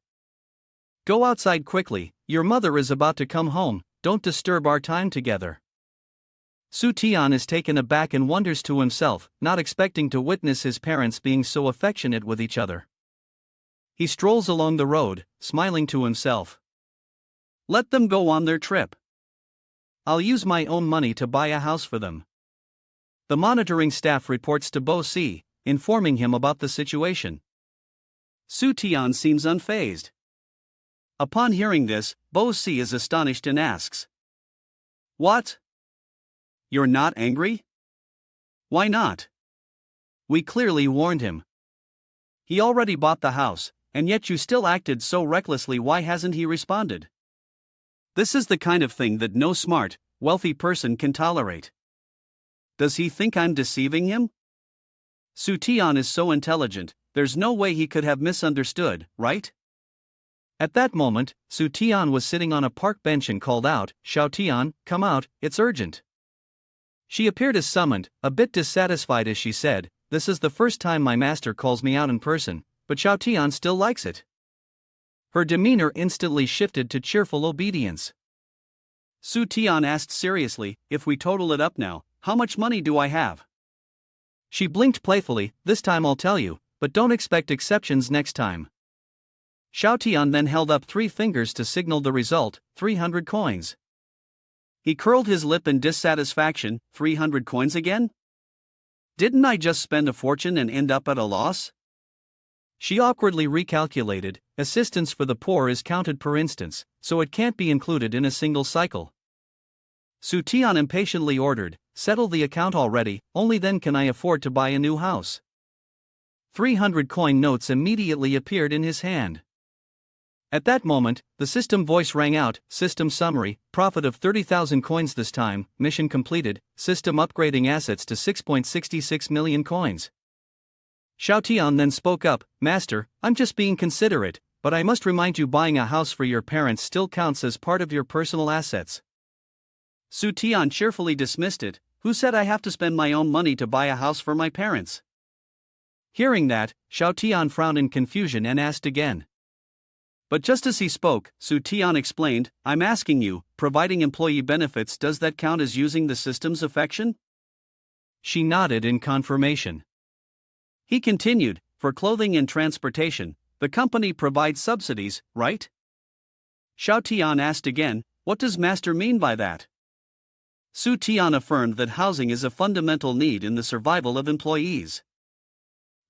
Go outside quickly, your mother is about to come home, don't disturb our time together. Su Tian is taken aback and wonders to himself, not expecting to witness his parents being so affectionate with each other. He strolls along the road, smiling to himself. Let them go on their trip. I'll use my own money to buy a house for them. The monitoring staff reports to Bo Si, informing him about the situation. Su Tian seems unfazed. Upon hearing this, Bo Si is astonished and asks. What? You're not angry? Why not? We clearly warned him. He already bought the house, and yet you still acted so recklessly. Why hasn't he responded? This is the kind of thing that no smart, wealthy person can tolerate. Does he think I'm deceiving him? Su Tian is so intelligent, there's no way he could have misunderstood, right? At that moment, Su Tian was sitting on a park bench and called out, Xiao Tian, come out, it's urgent. She appeared as summoned, a bit dissatisfied as she said, this is the first time my master calls me out in person, but Xiao Tian still likes it. Her demeanor instantly shifted to cheerful obedience. Su Tian asked seriously, if we total it up now, how much money do I have? She blinked playfully, this time I'll tell you, but don't expect exceptions next time. Xiao Tian then held up 3 fingers to signal the result, 300 coins. He curled his lip in dissatisfaction, 300 coins again? Didn't I just spend a fortune and end up at a loss? She awkwardly recalculated, assistance for the poor is counted per instance, so it can't be included in a single cycle. Su Tian impatiently ordered, settle the account already, only then can I afford to buy a new house. 300 coin notes immediately appeared in his hand. At that moment, the system voice rang out, system summary, profit of 30,000 coins this time, mission completed, system upgrading assets to 6.66 million coins. Xiao Tian then spoke up, Master, I'm just being considerate, but I must remind you buying a house for your parents still counts as part of your personal assets. Su Tian cheerfully dismissed it, who said I have to spend my own money to buy a house for my parents? Hearing that, Xiao Tian frowned in confusion and asked again. But just as he spoke, Su Tian explained, I'm asking you, providing employee benefits, does that count as using the system's affection? She nodded in confirmation. He continued, for clothing and transportation, the company provides subsidies, right? Xiao Tian asked again, what does master mean by that? Su Tian affirmed that housing is a fundamental need in the survival of employees.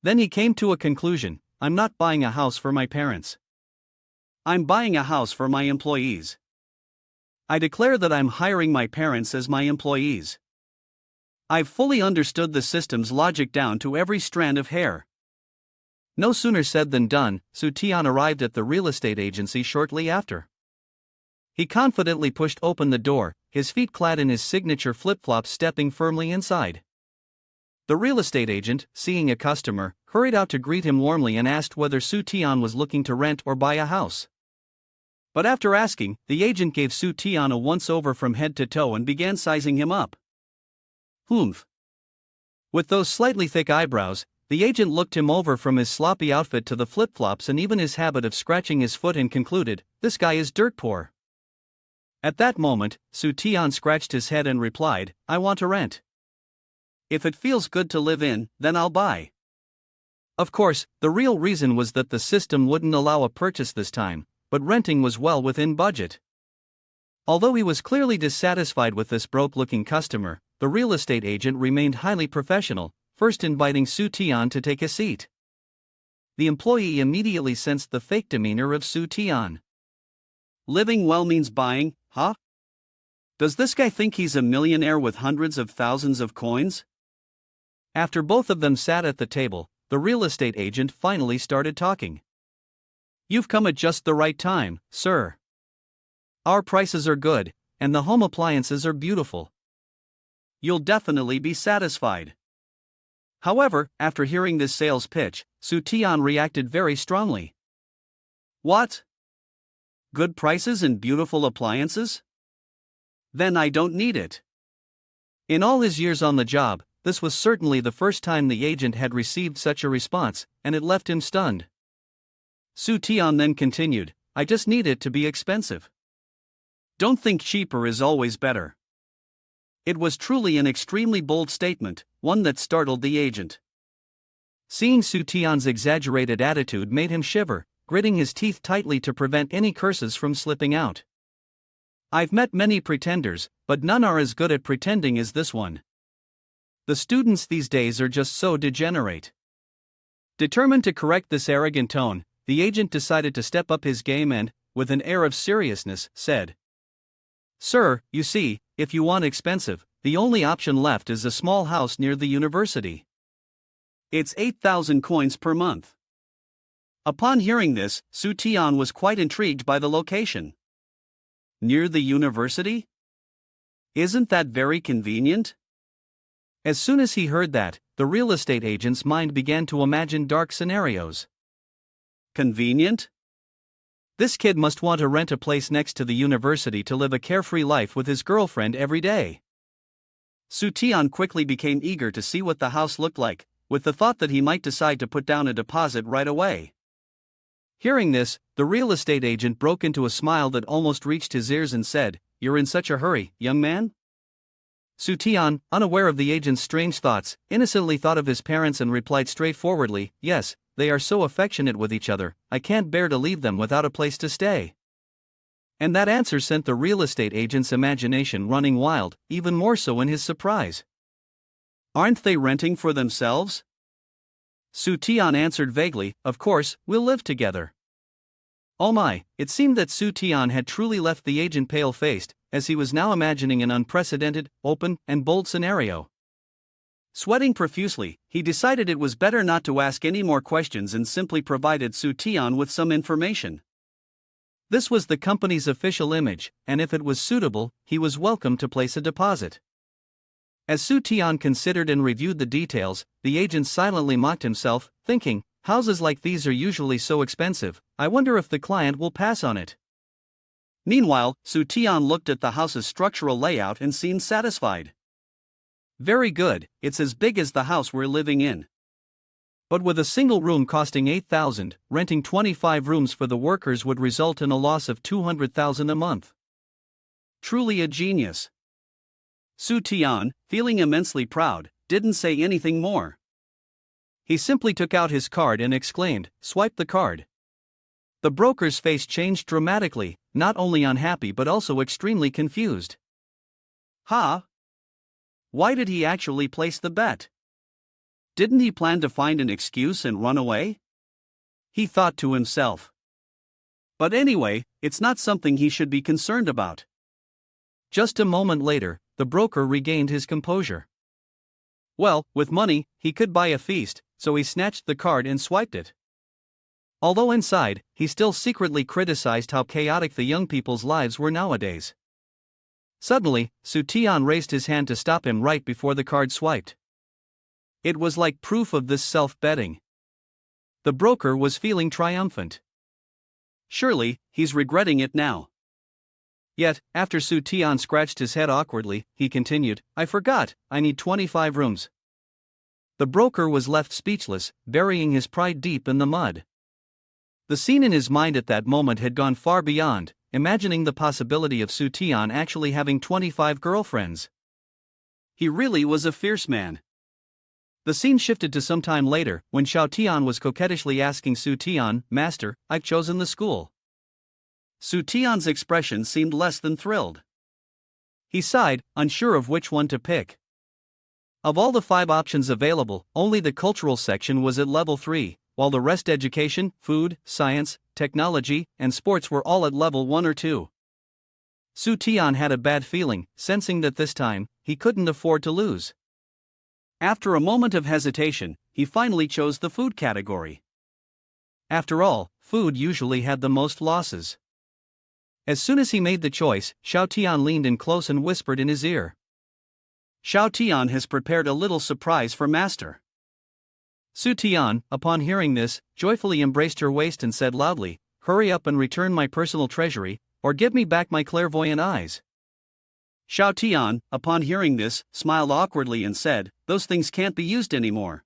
Then he came to a conclusion, I'm not buying a house for my parents. I'm buying a house for my employees. I declare that I'm hiring my parents as my employees. I've fully understood the system's logic down to every strand of hair. No sooner said than done, Su Tian arrived at the real estate agency shortly after. He confidently pushed open the door, his feet clad in his signature flip-flops stepping firmly inside. The real estate agent, seeing a customer, hurried out to greet him warmly and asked whether Su Tian was looking to rent or buy a house. But after asking, the agent gave Su Tian a once-over from head to toe and began sizing him up. Humph. With those slightly thick eyebrows, the agent looked him over from his sloppy outfit to the flip-flops and even his habit of scratching his foot and concluded, this guy is dirt poor. At that moment, Su Tian scratched his head and replied, I want to rent. If it feels good to live in, then I'll buy. Of course, the real reason was that the system wouldn't allow a purchase this time, but renting was well within budget. Although he was clearly dissatisfied with this broke-looking customer, the real estate agent remained highly professional, first inviting Su Tian to take a seat. The employee immediately sensed the fake demeanor of Su Tian. Living well means buying, huh? Does this guy think he's a millionaire with hundreds of thousands of coins? After both of them sat at the table, the real estate agent finally started talking. You've come at just the right time, sir. Our prices are good, and the home appliances are beautiful. You'll definitely be satisfied. However, after hearing this sales pitch, Su Tian reacted very strongly. What? Good prices and beautiful appliances? Then I don't need it. In all his years on the job, this was certainly the first time the agent had received such a response, and it left him stunned. Su Tian then continued, I just need it to be expensive. Don't think cheaper is always better. It was truly an extremely bold statement, one that startled the agent. Seeing Su Tian's exaggerated attitude made him shiver, gritting his teeth tightly to prevent any curses from slipping out. I've met many pretenders, but none are as good at pretending as this one. The students these days are just so degenerate. Determined to correct this arrogant tone, the agent decided to step up his game and, with an air of seriousness, said, Sir, you see, if you want expensive, the only option left is a small house near the university. It's 8,000 coins per month. Upon hearing this, Su Tian was quite intrigued by the location. Near the university? Isn't that very convenient? As soon as he heard that, the real estate agent's mind began to imagine dark scenarios. Convenient? This kid must want to rent a place next to the university to live a carefree life with his girlfriend every day. Su Tian quickly became eager to see what the house looked like, with the thought that he might decide to put down a deposit right away. Hearing this, the real estate agent broke into a smile that almost reached his ears and said, You're in such a hurry, young man? Su Tian, unaware of the agent's strange thoughts, innocently thought of his parents and replied straightforwardly, Yes, they are so affectionate with each other, I can't bear to leave them without a place to stay. And that answer sent the real estate agent's imagination running wild, even more so in his surprise. Aren't they renting for themselves? Su Tian answered vaguely, Of course, we'll live together. Oh my, it seemed that Su Tian had truly left the agent pale-faced, as he was now imagining an unprecedented, open, and bold scenario. Sweating profusely, he decided it was better not to ask any more questions and simply provided Su Tian with some information. This was the company's official image, and if it was suitable, he was welcome to place a deposit. As Su Tian considered and reviewed the details, the agent silently mocked himself, thinking, Houses like these are usually so expensive, I wonder if the client will pass on it. Meanwhile, Su Tian looked at the house's structural layout and seemed satisfied. Very good, it's as big as the house we're living in. But with a single room costing 8,000, renting 25 rooms for the workers would result in a loss of 200,000 a month. Truly a genius. Su Tian, feeling immensely proud, didn't say anything more. He simply took out his card and exclaimed, Swipe the card. The broker's face changed dramatically, not only unhappy but also extremely confused. Huh? Why did he actually place the bet? Didn't he plan to find an excuse and run away? He thought to himself. But anyway, it's not something he should be concerned about. Just a moment later, the broker regained his composure. Well, with money, he could buy a feast, so he snatched the card and swiped it. Although inside, he still secretly criticized how chaotic the young people's lives were nowadays. Suddenly, Su Tian raised his hand to stop him right before the card swiped. It was like proof of this self-betting. The broker was feeling triumphant. Surely, he's regretting it now. Yet, after Su Tian scratched his head awkwardly, he continued, I forgot, I need 25 rooms. The broker was left speechless, burying his pride deep in the mud. The scene in his mind at that moment had gone far beyond, imagining the possibility of Su Tian actually having 25 girlfriends. He really was a fierce man. The scene shifted to some time later, when Xiao Tian was coquettishly asking Su Tian, Master, I've chosen the school. Su Tian's expression seemed less than thrilled. He sighed, unsure of which one to pick. Of all the 5 options available, only the cultural section was at level 3, while the rest education, food, science, technology, and sports were all at level 1 or 2. Su Tian had a bad feeling, sensing that this time, he couldn't afford to lose. After a moment of hesitation, he finally chose the food category. After all, food usually had the most losses. As soon as he made the choice, Xiao Tian leaned in close and whispered in his ear. Xiao Tian has prepared a little surprise for Master. Su Tian, upon hearing this, joyfully embraced her waist and said loudly, Hurry up and return my personal treasury, or give me back my clairvoyant eyes. Xiao Tian, upon hearing this, smiled awkwardly and said, Those things can't be used anymore.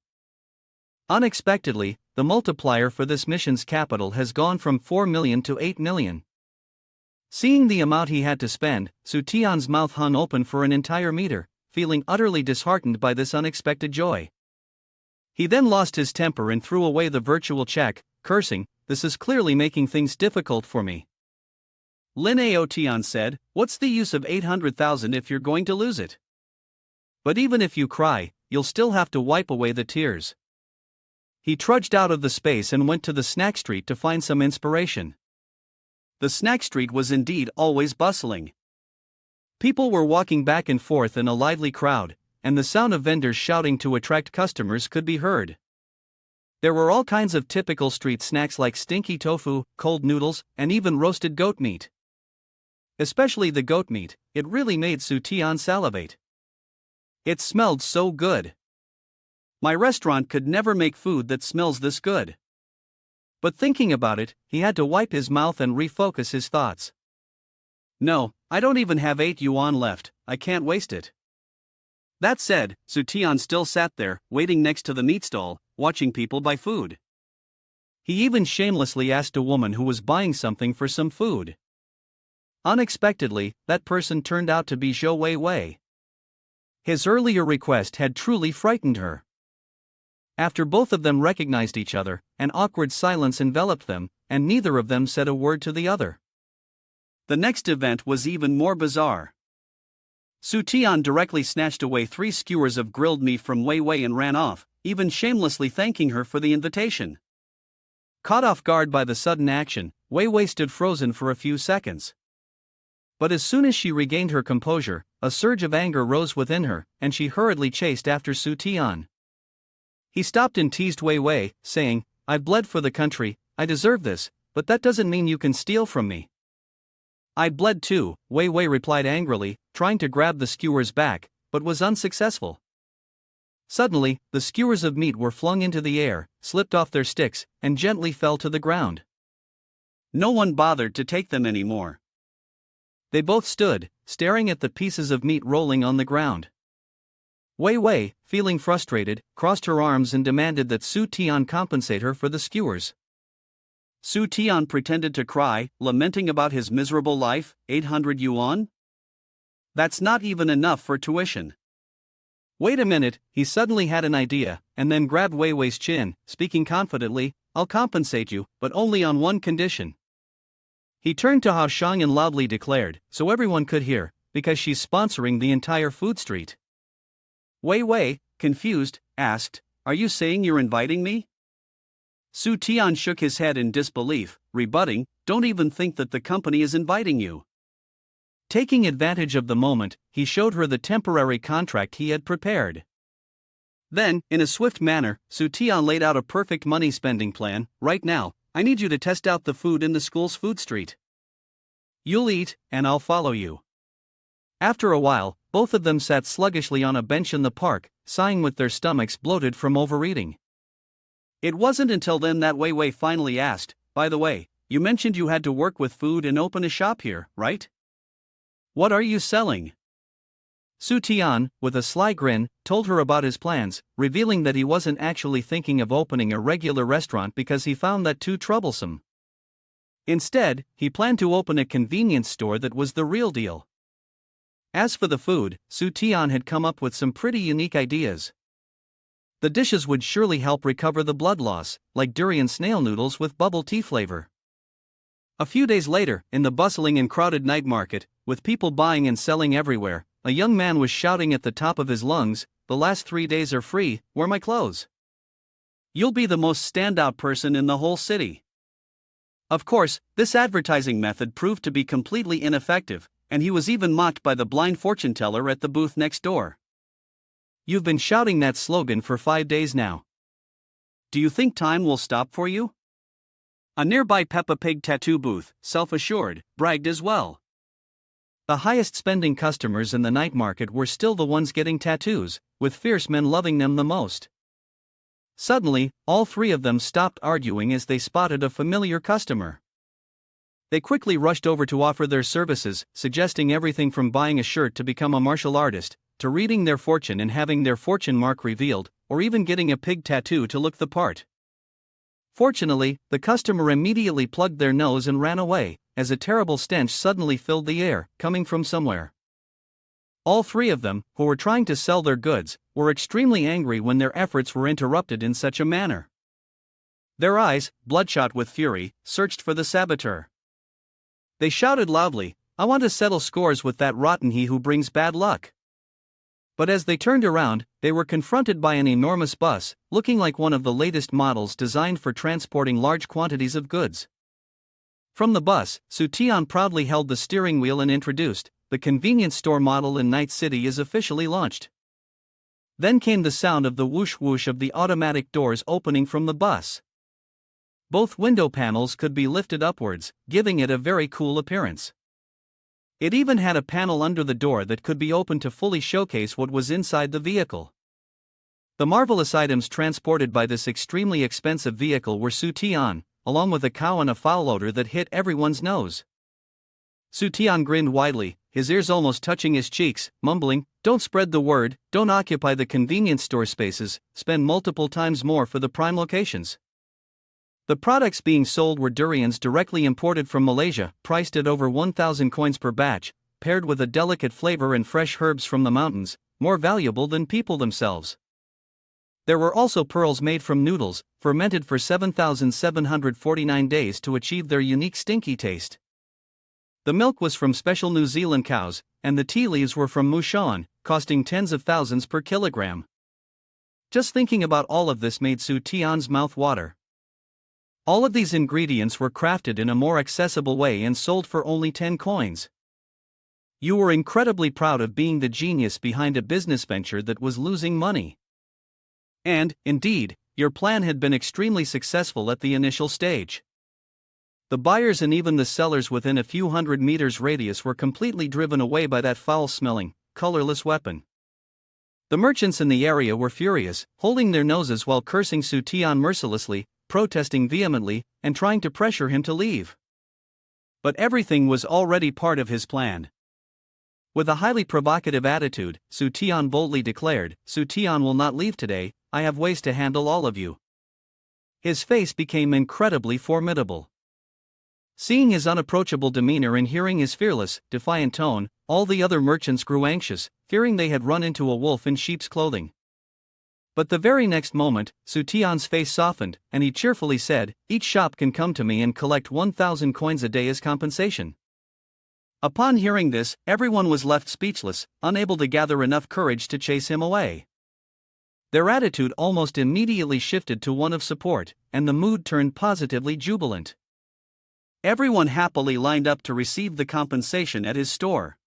Unexpectedly, the multiplier for this mission's capital has gone from 4 million to 8 million. Seeing the amount he had to spend, Su Tian's mouth hung open for an entire meter, feeling utterly disheartened by this unexpected joy. He then lost his temper and threw away the virtual check, cursing, This is clearly making things difficult for me. Lin Ao Tian said, What's the use of 800,000 if you're going to lose it? But even if you cry, you'll still have to wipe away the tears. He trudged out of the space and went to the snack street to find some inspiration. The snack street was indeed always bustling. People were walking back and forth in a lively crowd, and the sound of vendors shouting to attract customers could be heard. There were all kinds of typical street snacks like stinky tofu, cold noodles, and even roasted goat meat. Especially the goat meat, it really made Su Tian salivate. It smelled so good. My restaurant could never make food that smells this good. But thinking about it, he had to wipe his mouth and refocus his thoughts. No, I don't even have 8 yuan left, I can't waste it. That said, Su Tian still sat there, waiting next to the meat stall, watching people buy food. He even shamelessly asked a woman who was buying something for some food. Unexpectedly, that person turned out to be Zhou Wei Wei. His earlier request had truly frightened her. After both of them recognized each other, an awkward silence enveloped them, and neither of them said a word to the other. The next event was even more bizarre. Su Tian directly snatched away 3 skewers of grilled meat from Wei Wei and ran off, even shamelessly thanking her for the invitation. Caught off guard by the sudden action, Wei Wei stood frozen for a few seconds. But as soon as she regained her composure, a surge of anger rose within her, and she hurriedly chased after Su Tian. He stopped and teased Wei Wei, saying, I've bled for the country, I deserve this, but that doesn't mean you can steal from me. I bled too, Wei Wei replied angrily, trying to grab the skewers back, but was unsuccessful. Suddenly, the skewers of meat were flung into the air, slipped off their sticks, and gently fell to the ground. No one bothered to take them anymore. They both stood, staring at the pieces of meat rolling on the ground. Wei Wei, feeling frustrated, crossed her arms and demanded that Su Tian compensate her for the skewers. Su Tian pretended to cry, lamenting about his miserable life. 800 yuan? That's not even enough for tuition. Wait a minute, he suddenly had an idea, and then grabbed Wei Wei's chin, speaking confidently, I'll compensate you, but only on one condition. He turned to Hao Shang and loudly declared, so everyone could hear, because she's sponsoring the entire food street. Wei Wei, confused, asked, Are you saying you're inviting me? Su Tian shook his head in disbelief, rebutting, Don't even think that the company is inviting you. Taking advantage of the moment, he showed her the temporary contract he had prepared. Then, in a swift manner, Su Tian laid out a perfect money-spending plan. Right now, I need you to test out the food in the school's food street. You'll eat, and I'll follow you. After a while, both of them sat sluggishly on a bench in the park, sighing with their stomachs bloated from overeating. It wasn't until then that Wei Wei finally asked, "By the way, you mentioned you had to work with food and open a shop here, right? What are you selling?" Su Tian, with a sly grin, told her about his plans, revealing that he wasn't actually thinking of opening a regular restaurant because he found that too troublesome. Instead, he planned to open a convenience store that was the real deal. As for the food, Su Tian had come up with some pretty unique ideas. The dishes would surely help recover the blood loss, like durian snail noodles with bubble tea flavor. A few days later, in the bustling and crowded night market, with people buying and selling everywhere, a young man was shouting at the top of his lungs, "The last 3 days are free, wear my clothes. You'll be the most standout person in the whole city." Of course, this advertising method proved to be completely ineffective, and he was even mocked by the blind fortune teller at the booth next door. "You've been shouting that slogan for 5 days now. Do you think time will stop for you?" A nearby Peppa Pig tattoo booth, self-assured, bragged as well. The highest spending customers in the night market were still the ones getting tattoos, with fierce men loving them the most. Suddenly, all three of them stopped arguing as they spotted a familiar customer. They quickly rushed over to offer their services, suggesting everything from buying a shirt to become a martial artist, to reading their fortune and having their fortune mark revealed, or even getting a pig tattoo to look the part. Fortunately, the customer immediately plugged their nose and ran away, as a terrible stench suddenly filled the air, coming from somewhere. All three of them, who were trying to sell their goods, were extremely angry when their efforts were interrupted in such a manner. Their eyes, bloodshot with fury, searched for the saboteur. They shouted loudly, "I want to settle scores with that rotten he who brings bad luck." But as they turned around, they were confronted by an enormous bus, looking like one of the latest models designed for transporting large quantities of goods. From the bus, Su Tian proudly held the steering wheel and introduced, "The convenience store model in Night City is officially launched." Then came the sound of the whoosh whoosh of the automatic doors opening from the bus. Both window panels could be lifted upwards, giving it a very cool appearance. It even had a panel under the door that could be opened to fully showcase what was inside the vehicle. The marvelous items transported by this extremely expensive vehicle were Su Tian, along with a cow and a foul odor that hit everyone's nose. Su Tian grinned widely, his ears almost touching his cheeks, mumbling, "Don't spread the word, don't occupy the convenience store spaces, spend multiple times more for the prime locations." The products being sold were durians directly imported from Malaysia, priced at over 1,000 coins per batch, paired with a delicate flavor and fresh herbs from the mountains, more valuable than people themselves. There were also pearls made from noodles, fermented for 7,749 days to achieve their unique stinky taste. The milk was from special New Zealand cows, and the tea leaves were from Mushan, costing tens of thousands per kilogram. Just thinking about all of this made Su Tian's mouth water. All of these ingredients were crafted in a more accessible way and sold for only 10 coins. You were incredibly proud of being the genius behind a business venture that was losing money. And, indeed, your plan had been extremely successful at the initial stage. The buyers and even the sellers within a few hundred meters radius were completely driven away by that foul-smelling, colorless weapon. The merchants in the area were furious, holding their noses while cursing Su Tian mercilessly, protesting vehemently, and trying to pressure him to leave. But everything was already part of his plan. With a highly provocative attitude, Su Tian boldly declared, "Su Tian will not leave today, I have ways to handle all of you." His face became incredibly formidable. Seeing his unapproachable demeanor and hearing his fearless, defiant tone, all the other merchants grew anxious, fearing they had run into a wolf in sheep's clothing. But the very next moment, Su Tian's face softened, and he cheerfully said, "Each shop can come to me and collect 1,000 coins a day as compensation." Upon hearing this, everyone was left speechless, unable to gather enough courage to chase him away. Their attitude almost immediately shifted to one of support, and the mood turned positively jubilant. Everyone happily lined up to receive the compensation at his store.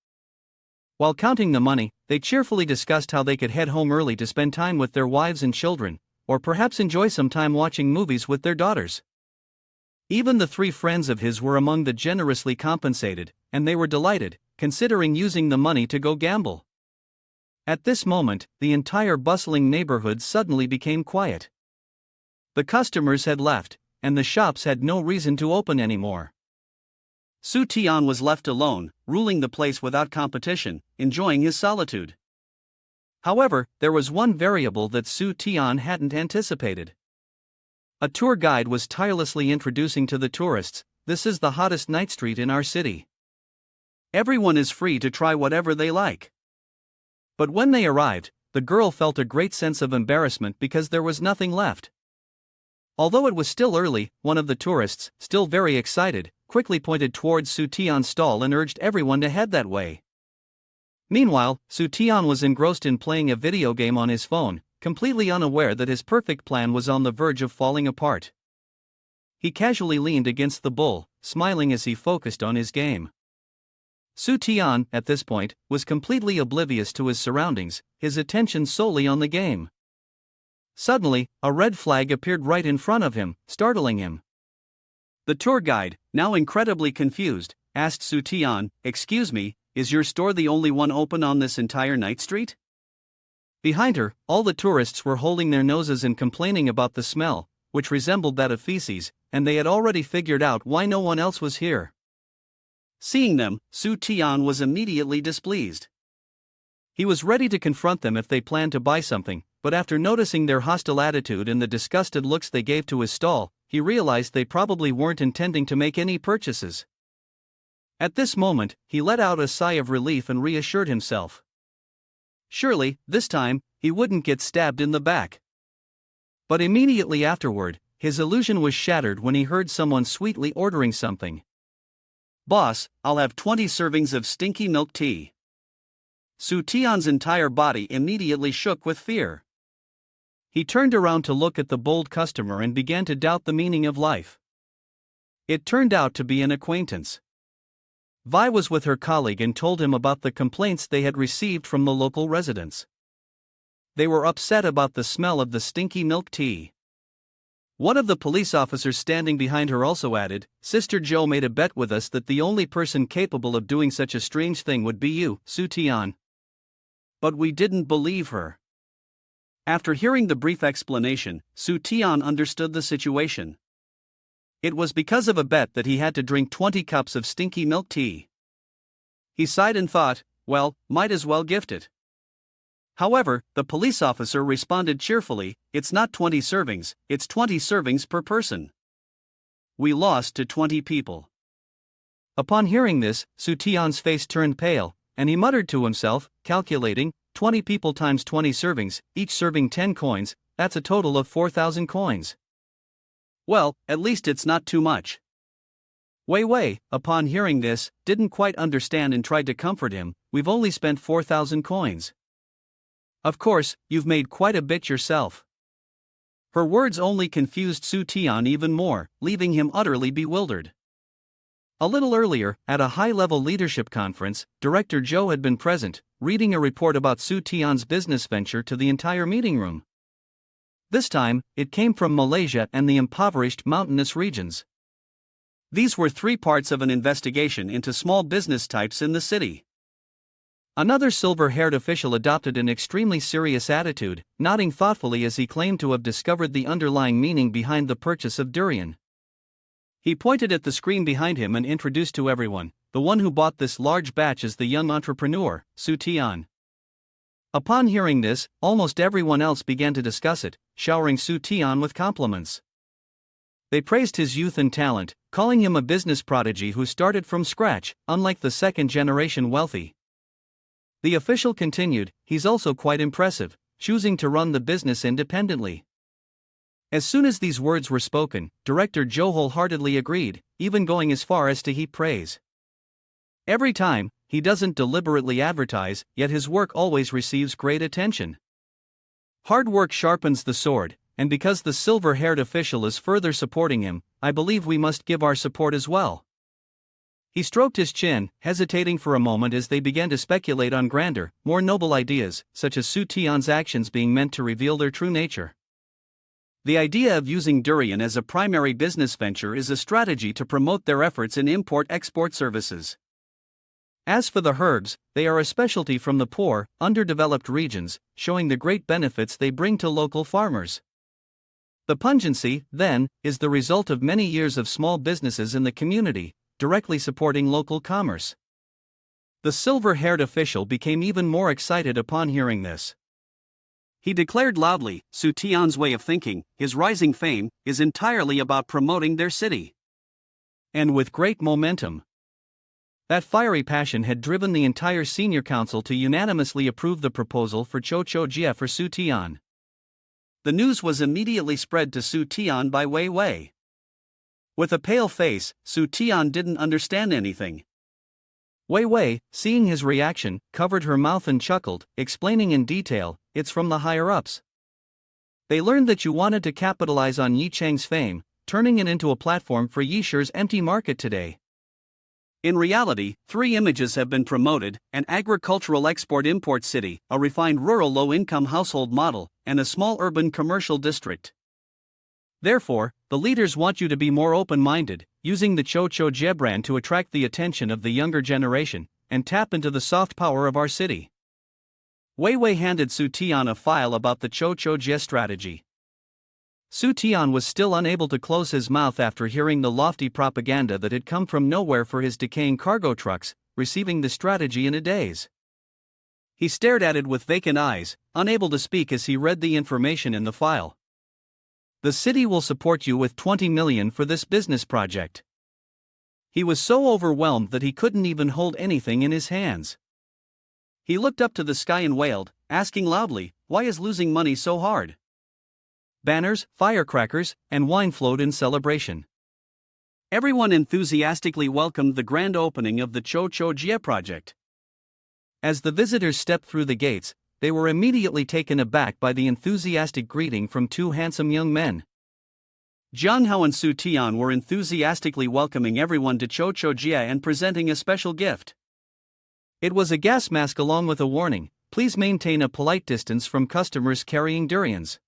While counting the money, they cheerfully discussed how they could head home early to spend time with their wives and children, or perhaps enjoy some time watching movies with their daughters. Even the 3 friends of his were among the generously compensated, and they were delighted, considering using the money to go gamble. At this moment, the entire bustling neighborhood suddenly became quiet. The customers had left, and the shops had no reason to open anymore. Su Tian was left alone, ruling the place without competition, enjoying his solitude. However, there was one variable that Su Tian hadn't anticipated. A tour guide was tirelessly introducing to the tourists, "This is the hottest night street in our city. Everyone is free to try whatever they like." But when they arrived, the girl felt a great sense of embarrassment because there was nothing left. Although it was still early, one of the tourists, still very excited, quickly pointed towards Su Tian's stall and urged everyone to head that way. Meanwhile, Su Tian was engrossed in playing a video game on his phone, completely unaware that his perfect plan was on the verge of falling apart. He casually leaned against the bull, smiling as he focused on his game. Su Tian, at this point, was completely oblivious to his surroundings, his attention solely on the game. Suddenly, a red flag appeared right in front of him, startling him. The tour guide, now incredibly confused, asked Su Tian, "Excuse me, is your store the only one open on this entire night street?" Behind her, all the tourists were holding their noses and complaining about the smell, which resembled that of feces, and they had already figured out why no one else was here. Seeing them, Su Tian was immediately displeased. He was ready to confront them if they planned to buy something, but after noticing their hostile attitude and the disgusted looks they gave to his stall, he realized they probably weren't intending to make any purchases. At this moment, he let out a sigh of relief and reassured himself. Surely, this time, he wouldn't get stabbed in the back. But immediately afterward, his illusion was shattered when he heard someone sweetly ordering something. "Boss, I'll have 20 servings of stinky milk tea." Su Tian's entire body immediately shook with fear. He turned around to look at the bold customer and began to doubt the meaning of life. It turned out to be an acquaintance. Vi was with her colleague and told him about the complaints they had received from the local residents. They were upset about the smell of the stinky milk tea. One of the police officers standing behind her also added, "Sister Joe made a bet with us that the only person capable of doing such a strange thing would be you, Su Tian. But we didn't believe her." After hearing the brief explanation, Su Tian understood the situation. It was because of a bet that he had to drink 20 cups of stinky milk tea. He sighed and thought, well, might as well gift it. However, the police officer responded cheerfully, "It's not 20 servings, it's 20 servings per person. We lost to 20 people." Upon hearing this, Su Tian's face turned pale, and he muttered to himself, calculating, 20 people times 20 servings, each serving 10 coins, that's a total of 4,000 coins. Well, at least it's not too much. Wei Wei, upon hearing this, didn't quite understand and tried to comfort him, "We've only spent 4,000 coins. Of course, you've made quite a bit yourself." Her words only confused Su Tian even more, leaving him utterly bewildered. A little earlier, at a high-level leadership conference, Director Zhou had been present, reading a report about Su Tian's business venture to the entire meeting room. This time, it came from Malaysia and the impoverished mountainous regions. These were 3 parts of an investigation into small business types in the city. Another silver-haired official adopted an extremely serious attitude, nodding thoughtfully as he claimed to have discovered the underlying meaning behind the purchase of durian. He pointed at the screen behind him and introduced to everyone, "The one who bought this large batch is the young entrepreneur, Su Tian." Upon hearing this, almost everyone else began to discuss it, showering Su Tian with compliments. They praised his youth and talent, calling him a business prodigy who started from scratch, unlike the second-generation wealthy. The official continued, "He's also quite impressive, choosing to run the business independently." As soon as these words were spoken, Director Zhou wholeheartedly agreed, even going as far as to heap praise. Every time, he doesn't deliberately advertise, yet his work always receives great attention. Hard work sharpens the sword, and because the silver-haired official is further supporting him, I believe we must give our support as well. He stroked his chin, hesitating for a moment as they began to speculate on grander, more noble ideas, such as Su Tian's actions being meant to reveal their true nature. The idea of using durian as a primary business venture is a strategy to promote their efforts in import-export services. As for the herbs, they are a specialty from the poor, underdeveloped regions, showing the great benefits they bring to local farmers. The pungency, then, is the result of many years of small businesses in the community, directly supporting local commerce. The silver-haired official became even more excited upon hearing this. He declared loudly, Su Tian's way of thinking, his rising fame, is entirely about promoting their city. And with great momentum. That fiery passion had driven the entire senior council to unanimously approve the proposal for Cho Jie for Su Tian. The news was immediately spread to Su Tian by Wei Wei. With a pale face, Su Tian didn't understand anything. Wei Wei, seeing his reaction, covered her mouth and chuckled, explaining in detail, it's from the higher-ups. They learned that you wanted to capitalize on Yi Cheng's fame, turning it into a platform for Yishi's empty market today. In reality, 3 images have been promoted: an agricultural export-import city, a refined rural low-income household model, and a small urban commercial district. Therefore, the leaders want you to be more open-minded, using the Cho Jie brand to attract the attention of the younger generation, and tap into the soft power of our city. Wei Wei handed Su Tian a file about the Cho Jie strategy. Su Tian was still unable to close his mouth after hearing the lofty propaganda that had come from nowhere for his decaying cargo trucks, receiving the strategy in a daze. He stared at it with vacant eyes, unable to speak as he read the information in the file. The city will support you with 20 million for this business project. He was so overwhelmed that he couldn't even hold anything in his hands. He looked up to the sky and wailed, asking loudly, why is losing money so hard? Banners, firecrackers, and wine flowed in celebration. Everyone enthusiastically welcomed the grand opening of the Cho Jie project. As the visitors stepped through the gates, they were immediately taken aback by the enthusiastic greeting from 2 handsome young men. Jiang Hao and Su Tian were enthusiastically welcoming everyone to Cho Jie and presenting a special gift. It was a gas mask along with a warning, please maintain a polite distance from customers carrying durians.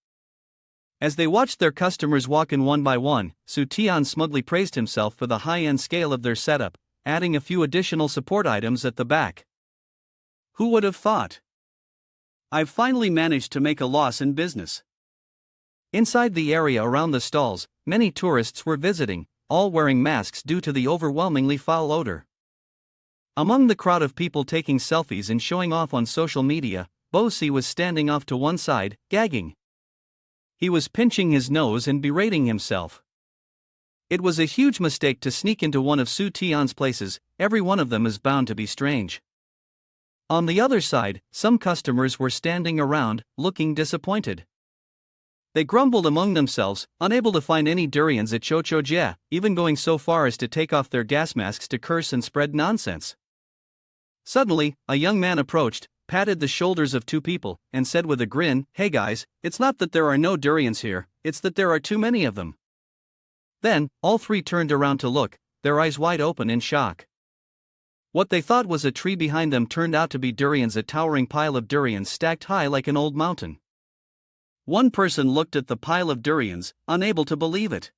As they watched their customers walk in one by one, Su Tian smugly praised himself for the high-end scale of their setup, adding a few additional support items at the back. Who would have thought? I've finally managed to make a loss in business. Inside the area around the stalls, many tourists were visiting, all wearing masks due to the overwhelmingly foul odor. Among the crowd of people taking selfies and showing off on social media, Bo Si was standing off to one side, gagging. He was pinching his nose and berating himself. It was a huge mistake to sneak into one of Su Tian's places, every one of them is bound to be strange. On the other side, some customers were standing around, looking disappointed. They grumbled among themselves, unable to find any durians at Cho Jie, even going so far as to take off their gas masks to curse and spread nonsense. Suddenly, a young man approached, patted the shoulders of 2 people, and said with a grin, hey guys, it's not that there are no durians here, it's that there are too many of them. Then, all 3 turned around to look, their eyes wide open in shock. What they thought was a tree behind them turned out to be durians, a towering pile of durians stacked high like an old mountain. One person looked at the pile of durians, unable to believe it.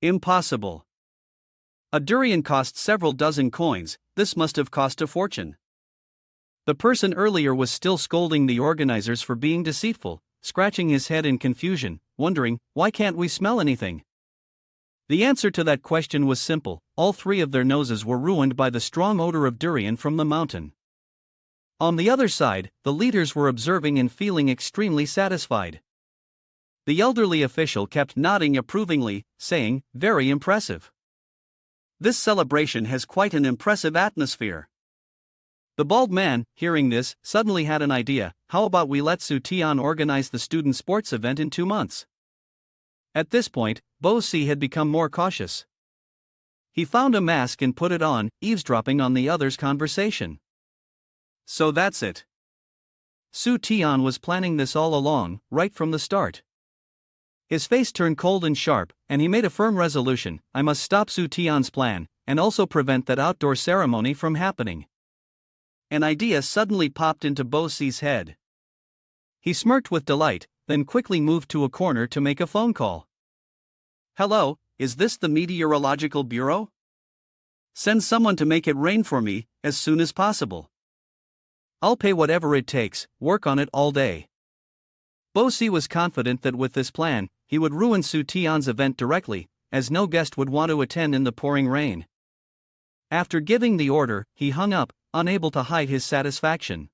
Impossible. A durian cost several dozen coins, this must have cost a fortune. The person earlier was still scolding the organizers for being deceitful, scratching his head in confusion, wondering, why can't we smell anything? The answer to that question was simple, all 3 of their noses were ruined by the strong odor of durian from the mountain. On the other side, the leaders were observing and feeling extremely satisfied. The elderly official kept nodding approvingly, saying, very impressive. This celebration has quite an impressive atmosphere. The bald man, hearing this, suddenly had an idea, how about we let Su Tian organize the student sports event in 2 months? At this point, Bo Si had become more cautious. He found a mask and put it on, eavesdropping on the others' conversation. So that's it. Su Tian was planning this all along, right from the start. His face turned cold and sharp, and he made a firm resolution, I must stop Su Tian's plan, and also prevent that outdoor ceremony from happening. An idea suddenly popped into Bo Si's head. He smirked with delight, then quickly moved to a corner to make a phone call. Hello, is this the Meteorological Bureau? Send someone to make it rain for me, as soon as possible. I'll pay whatever it takes, work on it all day. Bo Si was confident that with this plan, he would ruin Su Tian's event directly, as no guest would want to attend in the pouring rain. After giving the order, he hung up, unable to hide his satisfaction.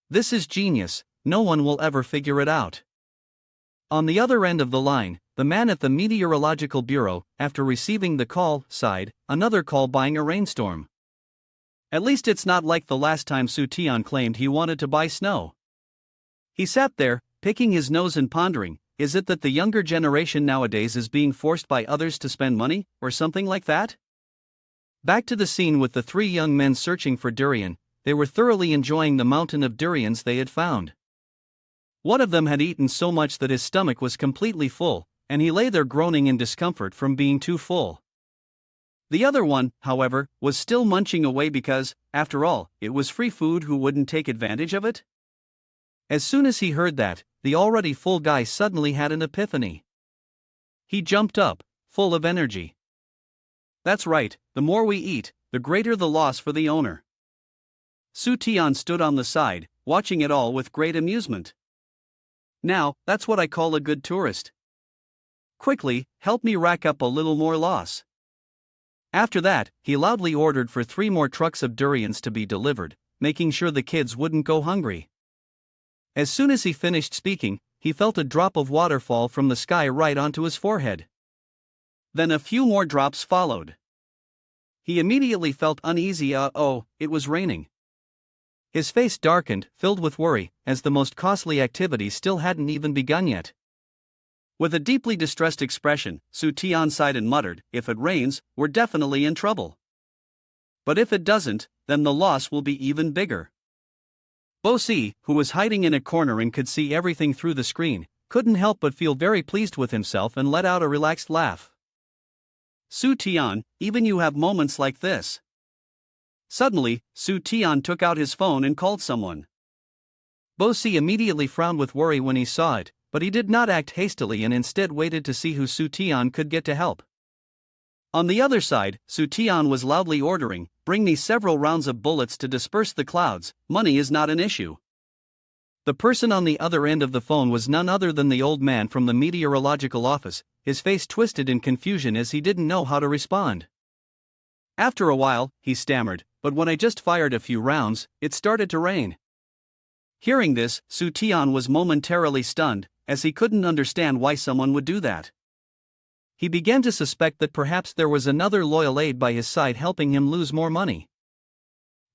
This is genius, no one will ever figure it out. On the other end of the line, the man at the Meteorological Bureau, after receiving the call, sighed, another call buying a rainstorm. At least it's not like the last time Su Tian claimed he wanted to buy snow. He sat there, picking his nose and pondering, is it that the younger generation nowadays is being forced by others to spend money, or something like that? Back to the scene with the three young men searching for durian, they were thoroughly enjoying the mountain of durians they had found. One of them had eaten so much that his stomach was completely full, and he lay there groaning in discomfort from being too full. The other one, however, was still munching away because, after all, it was free food. Who wouldn't take advantage of it? As soon as he heard that, the already full guy suddenly had an epiphany. He jumped up, full of energy. That's right, the more we eat, the greater the loss for the owner. Su Tian stood on the side, watching it all with great amusement. Now, that's what I call a good tourist. Quickly, help me rack up a little more loss. After that, he loudly ordered for 3 more trucks of durians to be delivered, making sure the kids wouldn't go hungry. As soon as he finished speaking, he felt a drop of water fall from the sky right onto his forehead. Then a few more drops followed. He immediately felt uneasy. It was raining. His face darkened, filled with worry, as the most costly activity still hadn't even begun yet. With a deeply distressed expression, Su Tian sighed and muttered, if it rains, we're definitely in trouble. But if it doesn't, then the loss will be even bigger. Bo Si, who was hiding in a corner and could see everything through the screen, couldn't help but feel very pleased with himself and let out a relaxed laugh. Su Tian, even you have moments like this. Suddenly, Su Tian took out his phone and called someone. Bo Si immediately frowned with worry when he saw it, but he did not act hastily and instead waited to see who Su Tian could get to help. On the other side, Su Tian was loudly ordering, bring me several rounds of bullets to disperse the clouds, money is not an issue. The person on the other end of the phone was none other than the old man from the meteorological office, his face twisted in confusion as he didn't know how to respond. After a while, he stammered, but when I just fired a few rounds, it started to rain. Hearing this, Su Tian was momentarily stunned, as he couldn't understand why someone would do that. He began to suspect that perhaps there was another loyal aide by his side helping him lose more money.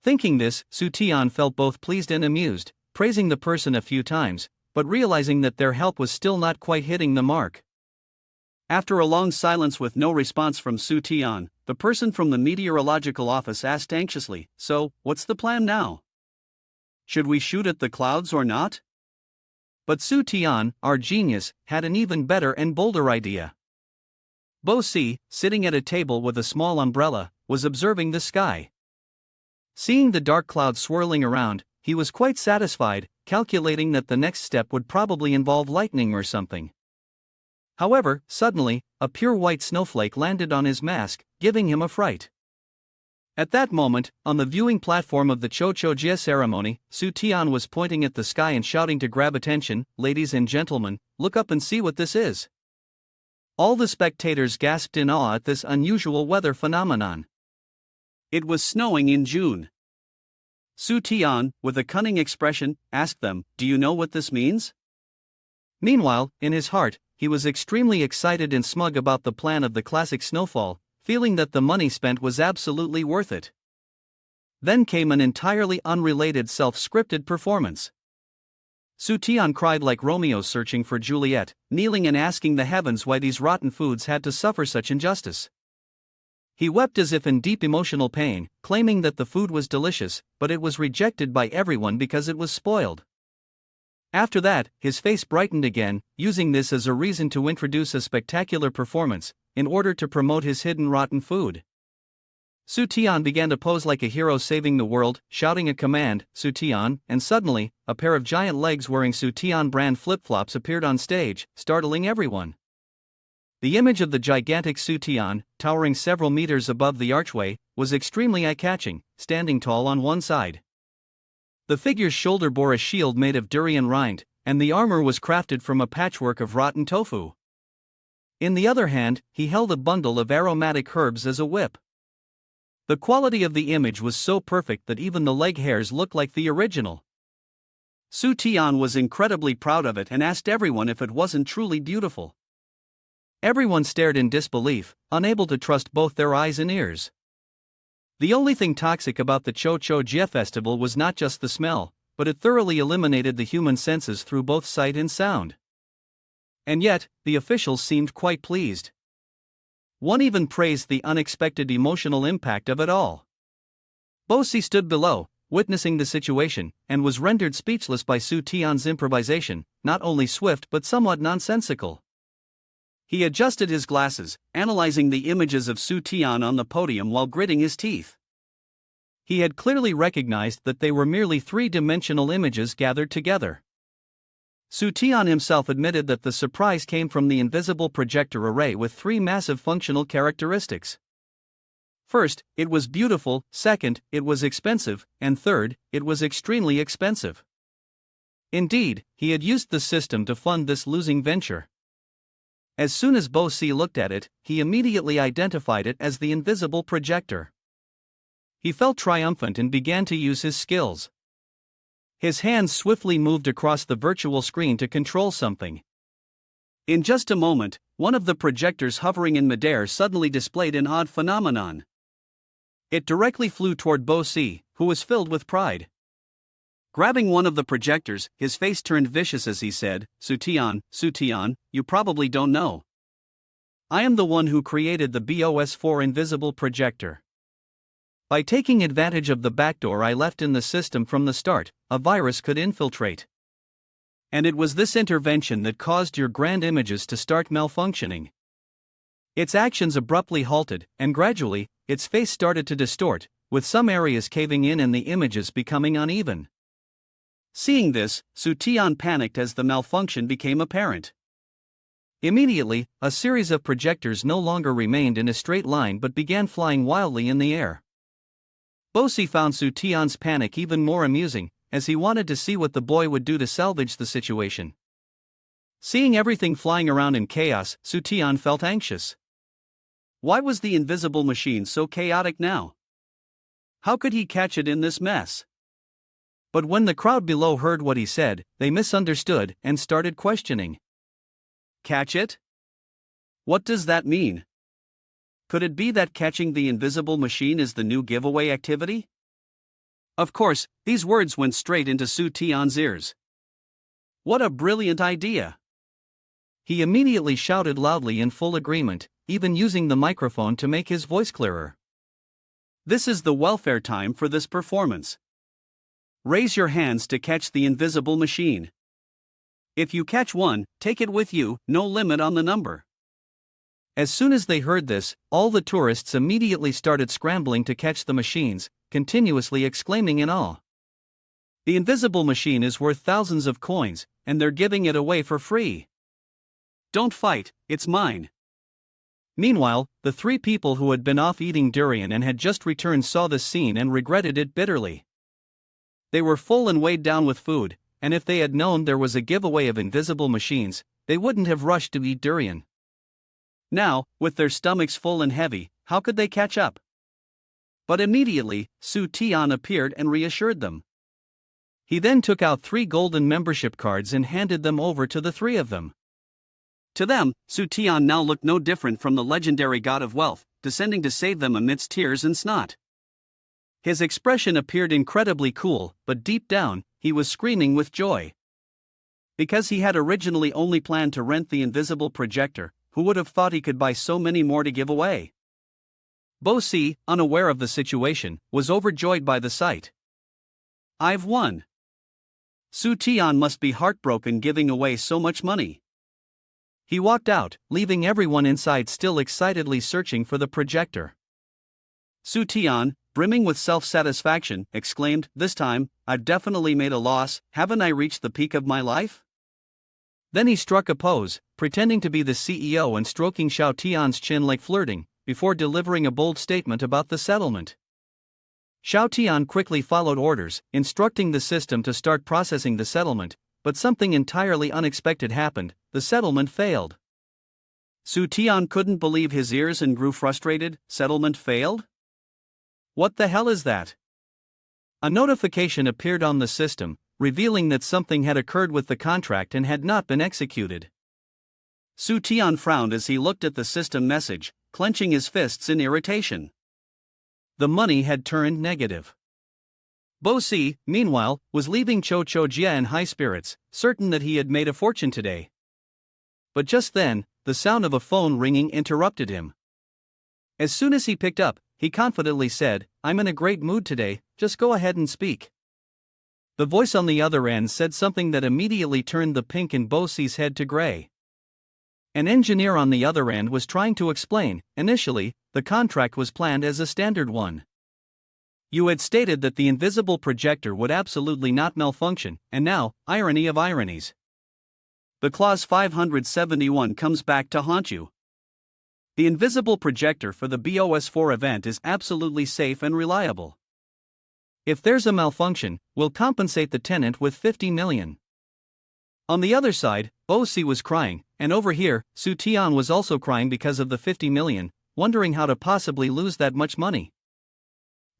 Thinking this, Su Tian felt both pleased and amused, praising the person a few times, but realizing that their help was still not quite hitting the mark. After a long silence with no response from Su Tian, the person from the meteorological office asked anxiously, so, what's the plan now? Should we shoot at the clouds or not? But Su Tian, our genius, had an even better and bolder idea. Bo Si, sitting at a table with a small umbrella, was observing the sky. Seeing the dark clouds swirling around, he was quite satisfied, calculating that the next step would probably involve lightning or something. However, suddenly, a pure white snowflake landed on his mask, giving him a fright. At that moment, on the viewing platform of the Cho-Cho-Jie ceremony, Su Tian was pointing at the sky and shouting to grab attention, ladies and gentlemen, look up and see what this is. All the spectators gasped in awe at this unusual weather phenomenon. It was snowing in June. Su Tian, with a cunning expression, asked them, do you know what this means? Meanwhile, in his heart, he was extremely excited and smug about the plan of the classic snowfall, feeling that the money spent was absolutely worth it. Then came an entirely unrelated self-scripted performance. Su Tian cried like Romeo searching for Juliet, kneeling and asking the heavens why these rotten foods had to suffer such injustice. He wept as if in deep emotional pain, claiming that the food was delicious, but it was rejected by everyone because it was spoiled. After that, his face brightened again, using this as a reason to introduce a spectacular performance, in order to promote his hidden rotten food. Su Tian began to pose like a hero saving the world, shouting a command, Su Tian, and suddenly, a pair of giant legs wearing Su Tian brand flip-flops appeared on stage, startling everyone. The image of the gigantic Su Tian, towering several meters above the archway, was extremely eye-catching, standing tall on one side. The figure's shoulder bore a shield made of durian rind, and the armor was crafted from a patchwork of rotten tofu. In the other hand, he held a bundle of aromatic herbs as a whip. The quality of the image was so perfect that even the leg hairs looked like the original. Su Tian was incredibly proud of it and asked everyone if it wasn't truly beautiful. Everyone stared in disbelief, unable to trust both their eyes and ears. The only thing toxic about the Cho Cho Jie festival was not just the smell, but it thoroughly eliminated the human senses through both sight and sound. And yet, the officials seemed quite pleased. One even praised the unexpected emotional impact of it all. Bosi stood below, witnessing the situation, and was rendered speechless by Su Tian's improvisation, not only swift but somewhat nonsensical. He adjusted his glasses, analyzing the images of Su Tian on the podium while gritting his teeth. He had clearly recognized that they were merely three-dimensional images gathered together. Su Tian himself admitted that the surprise came from the invisible projector array with three massive functional characteristics. First, it was beautiful, second, it was expensive, and third, it was extremely expensive. Indeed, he had used the system to fund this losing venture. As soon as Bo Si looked at it, he immediately identified it as the invisible projector. He felt triumphant and began to use his skills. His hands swiftly moved across the virtual screen to control something. In just a moment, one of the projectors hovering in midair suddenly displayed an odd phenomenon. It directly flew toward Bo Si, who was filled with pride. Grabbing one of the projectors, his face turned vicious as he said, Su Tian, you probably don't know. I am the one who created the BOS4 invisible projector. By taking advantage of the backdoor I left in the system from the start, a virus could infiltrate. And it was this intervention that caused your grand images to start malfunctioning. Its actions abruptly halted, and gradually, its face started to distort, with some areas caving in and the images becoming uneven. Seeing this, Su Tian panicked as the malfunction became apparent. Immediately, a series of projectors no longer remained in a straight line but began flying wildly in the air. Bo Si found Su Tian's panic even more amusing, as he wanted to see what the boy would do to salvage the situation. Seeing everything flying around in chaos, Su Tian felt anxious. Why was the invisible machine so chaotic now? How could he catch it in this mess? But when the crowd below heard what he said, they misunderstood and started questioning. Catch it? What does that mean? Could it be that catching the invisible machine is the new giveaway activity? Of course, these words went straight into Su Tian's ears. What a brilliant idea! He immediately shouted loudly in full agreement, even using the microphone to make his voice clearer. This is the welfare time for this performance. Raise your hands to catch the invisible machine. If you catch one, take it with you, no limit on the number. As soon as they heard this, all the tourists immediately started scrambling to catch the machines, continuously exclaiming in awe. The invisible machine is worth thousands of coins, and they're giving it away for free. Don't fight, it's mine. Meanwhile, the three people who had been off eating durian and had just returned saw this scene and regretted it bitterly. They were full and weighed down with food, and if they had known there was a giveaway of invisible machines, they wouldn't have rushed to eat durian. Now, with their stomachs full and heavy, how could they catch up? But immediately, Su Tian appeared and reassured them. He then took out 3 golden membership cards and handed them over to the 3 of them. To them, Su Tian now looked no different from the legendary god of wealth, descending to save them amidst tears and snot. His expression appeared incredibly cool, but deep down, he was screaming with joy. Because he had originally only planned to rent the invisible projector, who would have thought he could buy so many more to give away? Bo Si, unaware of the situation, was overjoyed by the sight. I've won. Su Tian must be heartbroken giving away so much money. He walked out, leaving everyone inside still excitedly searching for the projector. Su Tian, brimming with self-satisfaction, exclaimed, "This time, I've definitely made a loss. Haven't I reached the peak of my life?" Then he struck a pose, pretending to be the CEO and stroking Xiao Tian's chin like flirting, before delivering a bold statement about the settlement. Xiao Tian quickly followed orders, instructing the system to start processing the settlement, but something entirely unexpected happened: the settlement failed. Su Tian couldn't believe his ears and grew frustrated. Settlement failed? What the hell is that? A notification appeared on the system, revealing that something had occurred with the contract and had not been executed. Su Tian frowned as he looked at the system message, clenching his fists in irritation. The money had turned negative. Bo Si, meanwhile, was leaving Cho Jia in high spirits, certain that he had made a fortune today. But just then, the sound of a phone ringing interrupted him. As soon as he picked up, he confidently said, "I'm in a great mood today, just go ahead and speak." The voice on the other end said something that immediately turned the pink in Bo Si's head to gray. An engineer on the other end was trying to explain. Initially, the contract was planned as a standard one. You had stated that the invisible projector would absolutely not malfunction, and now, irony of ironies, the clause 571 comes back to haunt you. The invisible projector for the BOS4 event is absolutely safe and reliable. If there's a malfunction, we'll compensate the tenant with 50 million. On the other side, Bo Si was crying, and over here, Su Tian was also crying because of the 50 million, wondering how to possibly lose that much money.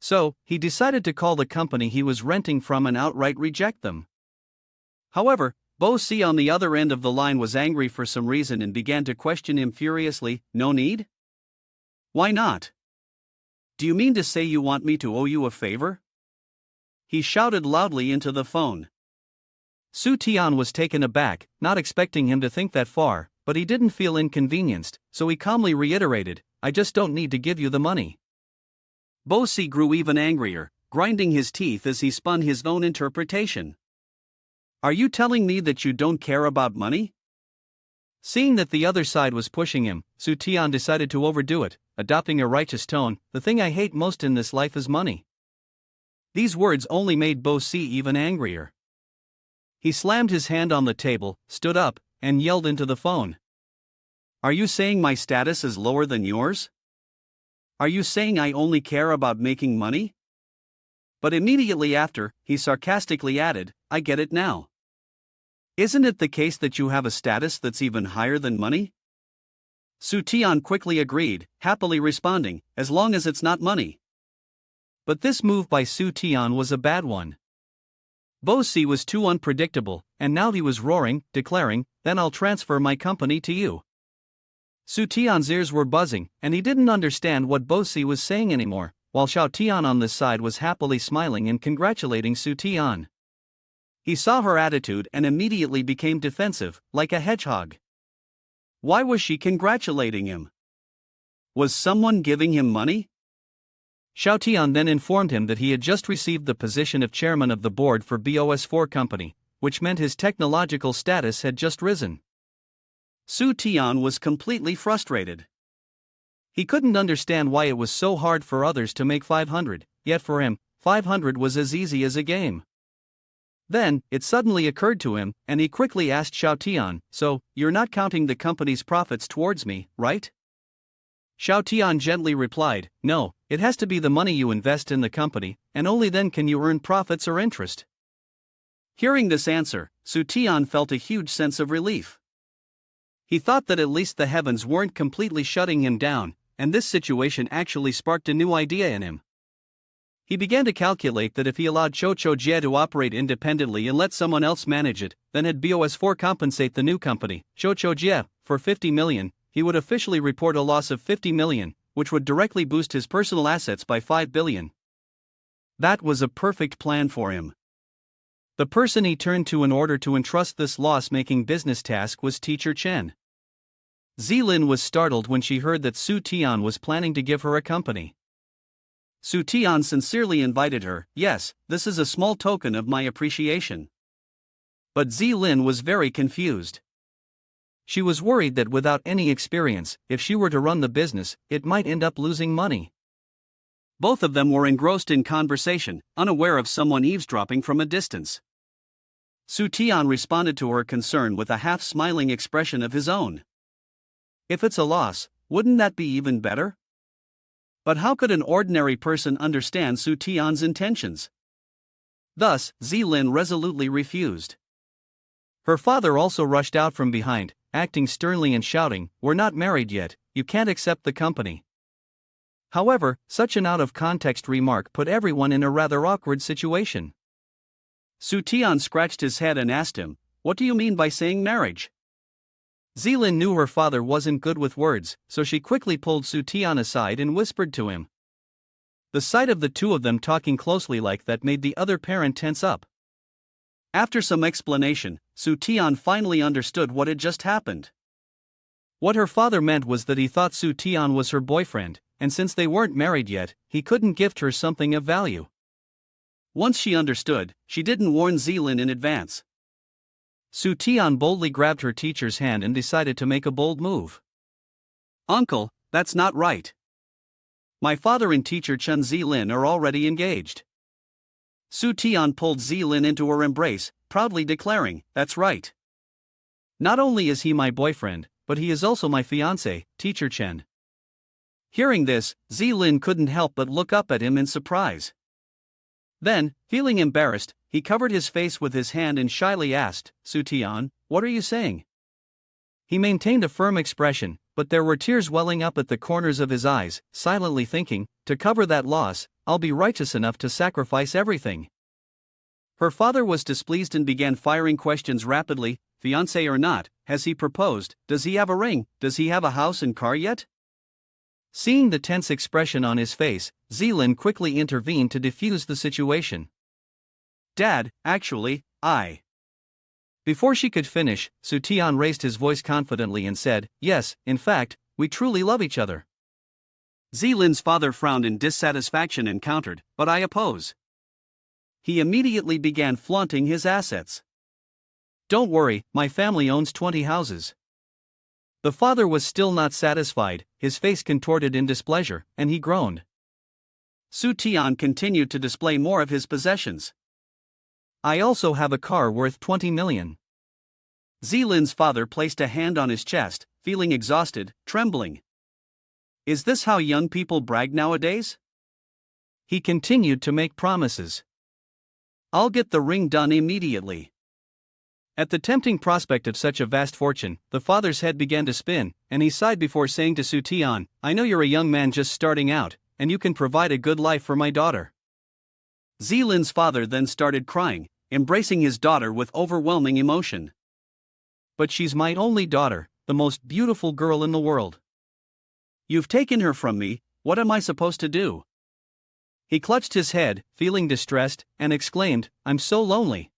So, he decided to call the company he was renting from and outright reject them. However, Bo Si on the other end of the line was angry for some reason and began to question him furiously. No need? Why not? Do you mean to say you want me to owe you a favor? He shouted loudly into the phone. Su Tian was taken aback, not expecting him to think that far, but he didn't feel inconvenienced, so he calmly reiterated, "I just don't need to give you the money." Bo Si grew even angrier, grinding his teeth as he spun his own interpretation. Are you telling me that you don't care about money? Seeing that the other side was pushing him, Su Tian decided to overdo it, adopting a righteous tone. The thing I hate most in this life is money. These words only made Bo Si even angrier. He slammed his hand on the table, stood up, and yelled into the phone. Are you saying my status is lower than yours? Are you saying I only care about making money? But immediately after, he sarcastically added, I get it now. Isn't it the case that you have a status that's even higher than money? Su Tian quickly agreed, happily responding, as long as it's not money. But this move by Su Tian was a bad one. Bo Si was too unpredictable, and now he was roaring, declaring, then I'll transfer my company to you. Su Tian's ears were buzzing, and he didn't understand what Bo Si was saying anymore, while Xiao Tian on this side was happily smiling and congratulating Su Tian. He saw her attitude and immediately became defensive, like a hedgehog. Why was she congratulating him? Was someone giving him money? Xiao Tian then informed him that he had just received the position of chairman of the board for BOS4 company, which meant his technological status had just risen. Su Tian was completely frustrated. He couldn't understand why it was so hard for others to make 500, yet for him, 500 was as easy as a game. Then, it suddenly occurred to him, and he quickly asked Xiao Tian, so, you're not counting the company's profits towards me, right? Xiao Tian gently replied, no, it has to be the money you invest in the company, and only then can you earn profits or interest. Hearing this answer, Su Tian felt a huge sense of relief. He thought that at least the heavens weren't completely shutting him down, and this situation actually sparked a new idea in him. He began to calculate that if he allowed Cho Jie to operate independently and let someone else manage it, then had BOS4 compensate the new company, Cho Jie, for 50 million, he would officially report a loss of 50 million, which would directly boost his personal assets by 5 billion. That was a perfect plan for him. The person he turned to in order to entrust this loss-making business task was teacher Chen. Zilin was startled when she heard that Su Tian was planning to give her a company. Su Tian sincerely invited her, yes, this is a small token of my appreciation. But Zilin was very confused. She was worried that without any experience, if she were to run the business, it might end up losing money. Both of them were engrossed in conversation, unaware of someone eavesdropping from a distance. Su Tian responded to her concern with a half-smiling expression of his own. If it's a loss, wouldn't that be even better? But how could an ordinary person understand Su Tian's intentions? Thus, Zilin resolutely refused. Her father also rushed out from behind, acting sternly and shouting, "We're not married yet, you can't accept the company." However, such an out-of-context remark put everyone in a rather awkward situation. Su Tian scratched his head and asked him, "What do you mean by saying marriage?" Zilin knew her father wasn't good with words, so she quickly pulled Su Tian aside and whispered to him. The sight of the two of them talking closely like that made the other parent tense up. After some explanation, Su Tian finally understood what had just happened. What her father meant was that he thought Su Tian was her boyfriend, and since they weren't married yet, he couldn't gift her something of value. Once she understood, she didn't warn Zilin in advance. Su Tian boldly grabbed her teacher's hand and decided to make a bold move. "Uncle, that's not right. My father and teacher Chen Zilin are already engaged." Su Tian pulled Zilin into her embrace, proudly declaring, "That's right. Not only is he my boyfriend, but he is also my fiancé, teacher Chen." Hearing this, Zilin couldn't help but look up at him in surprise. Then, feeling embarrassed, he covered his face with his hand and shyly asked, "Su Tian, what are you saying?" He maintained a firm expression, but there were tears welling up at the corners of his eyes, silently thinking, "To cover that loss, I'll be righteous enough to sacrifice everything." Her father was displeased and began firing questions rapidly. "Fiancé or not, has he proposed? Does he have a ring? Does he have a house and car yet?" Seeing the tense expression on his face, Zilin quickly intervened to defuse the situation. "Dad, actually, I..." Before she could finish, Su Tian raised his voice confidently and said, "Yes, in fact, we truly love each other." Zilin's father frowned in dissatisfaction and countered, "But I oppose." He immediately began flaunting his assets. "Don't worry, my family owns 20 houses." The father was still not satisfied, his face contorted in displeasure, and he groaned. Su Tian continued to display more of his possessions. "I also have a car worth 20 million. Zilin's father placed a hand on his chest, feeling exhausted, trembling. Is this how young people brag nowadays? He continued to make promises. "I'll get the ring done immediately." At the tempting prospect of such a vast fortune, the father's head began to spin, and he sighed before saying to Su Tian, "I know you're a young man just starting out, and you can provide a good life for my daughter." Zilin's father then started crying, embracing his daughter with overwhelming emotion. "But she's my only daughter, the most beautiful girl in the world. You've taken her from me, what am I supposed to do?" He clutched his head, feeling distressed, and exclaimed, "I'm so lonely."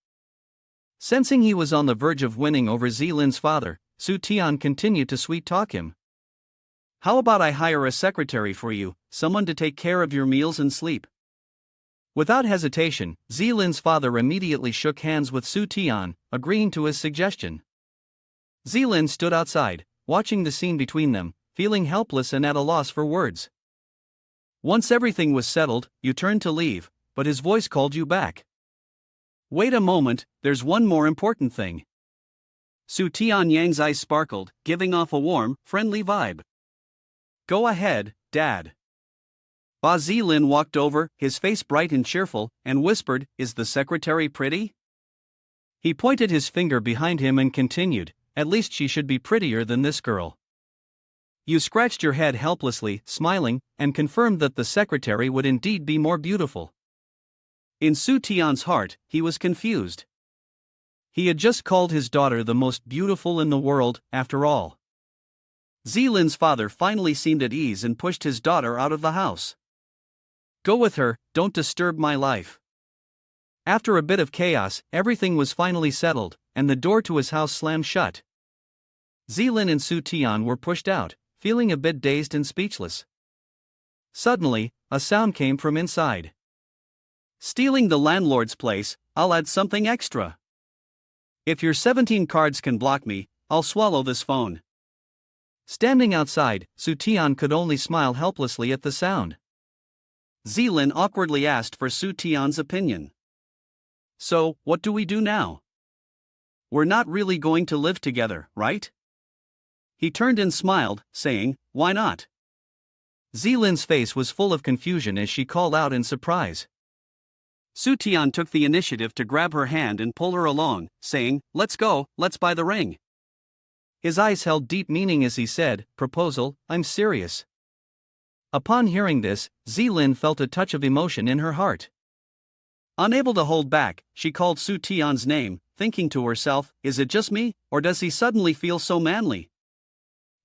Sensing he was on the verge of winning over Zilin's father, Su Tian continued to sweet-talk him. "How about I hire a secretary for you, someone to take care of your meals and sleep?" Without hesitation, Zilin's father immediately shook hands with Su Tian, agreeing to his suggestion. Zilin stood outside, watching the scene between them, feeling helpless and at a loss for words. Once everything was settled, you turned to leave, but his voice called you back. "Wait a moment, there's one more important thing." Su Tianyang's eyes sparkled, giving off a warm, friendly vibe. "Go ahead, Dad." Ba Zilin walked over, his face bright and cheerful, and whispered, "Is the secretary pretty?" He pointed his finger behind him and continued, "At least she should be prettier than this girl." You scratched your head helplessly, smiling, and confirmed that the secretary would indeed be more beautiful. In Su Tian's heart, he was confused. He had just called his daughter the most beautiful in the world, after all. Zilin's father finally seemed at ease and pushed his daughter out of the house. "Go with her, don't disturb my life." After a bit of chaos, everything was finally settled, and the door to his house slammed shut. Zilin and Su Tian were pushed out, feeling a bit dazed and speechless. Suddenly, a sound came from inside. "Stealing the landlord's place, I'll add something extra. If your 17 cards can block me, I'll swallow this phone." Standing outside, Su Tian could only smile helplessly at the sound. Zilin awkwardly asked for Su Tian's opinion. "So, what do we do now? We're not really going to live together, right?" He turned and smiled, saying, "Why not? Zilin's face was full of confusion as she called out in surprise. Su Tian took the initiative to grab her hand and pull her along, saying, "Let's go, let's buy the ring." His eyes held deep meaning as he said, "Proposal, I'm serious." Upon hearing this, Zilin felt a touch of emotion in her heart. Unable to hold back, she called Su Tian's name, thinking to herself, "Is it just me, or does he suddenly feel so manly?"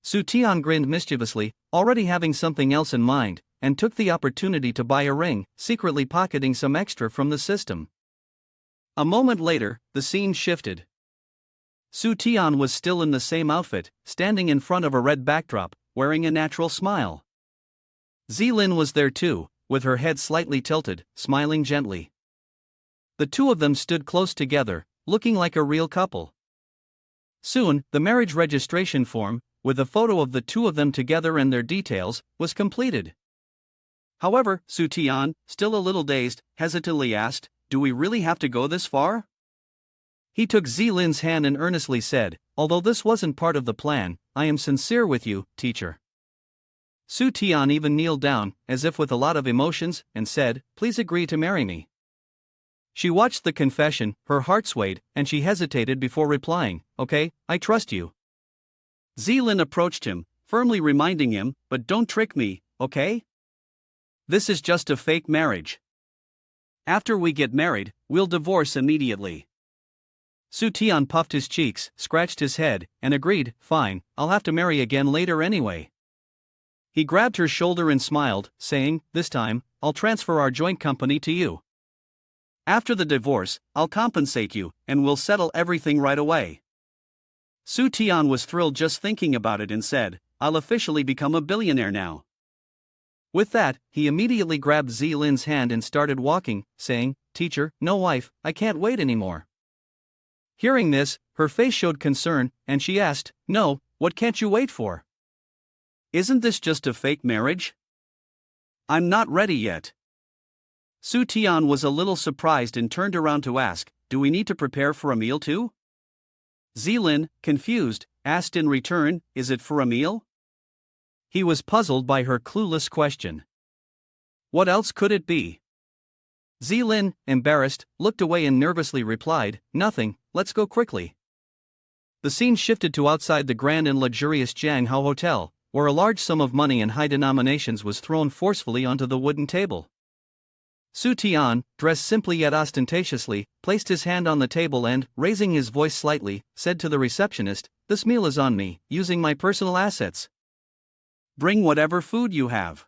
Su Tian grinned mischievously, already having something else in mind, and took the opportunity to buy a ring, secretly pocketing some extra from the system. A moment later, the scene shifted. Su Tian was still in the same outfit, standing in front of a red backdrop, wearing a natural smile. Zilin was there too, with her head slightly tilted, smiling gently. The two of them stood close together, looking like a real couple. Soon, the marriage registration form, with a photo of the two of them together and their details, was completed. However, Su Tian, still a little dazed, hesitantly asked, "Do we really have to go this far?" He took Zilin's hand and earnestly said, "Although this wasn't part of the plan, I am sincere with you, teacher." Su Tian even kneeled down, as if with a lot of emotions, and said, "Please agree to marry me." She watched the confession, her heart swayed, and she hesitated before replying, "Okay, I trust you." Zilin approached him, firmly reminding him, "But don't trick me, okay? This is just a fake marriage. After we get married, we'll divorce immediately." Su Tian puffed his cheeks, scratched his head, and agreed, "Fine, I'll have to marry again later anyway." He grabbed her shoulder and smiled, saying, "This time, I'll transfer our joint company to you. After the divorce, I'll compensate you, and we'll settle everything right away." Su Tian was thrilled just thinking about it and said, "I'll officially become a billionaire now." With that, he immediately grabbed Zilin's hand and started walking, saying, "Teacher, no wife, I can't wait anymore." Hearing this, her face showed concern, and she asked, "No, what can't you wait for? Isn't this just a fake marriage? I'm not ready yet." Su Tian was a little surprised and turned around to ask, "Do we need to prepare for a meal too?" Zilin, confused, asked in return, "Is it for a meal?" He was puzzled by her clueless question. What else could it be? Zilin, embarrassed, looked away and nervously replied, "Nothing, let's go quickly." The scene shifted to outside the grand and luxurious Jianghao Hotel, where a large sum of money in high denominations was thrown forcefully onto the wooden table. Su Tian, dressed simply yet ostentatiously, placed his hand on the table and, raising his voice slightly, said to the receptionist, "This meal is on me, using my personal assets. Bring whatever food you have."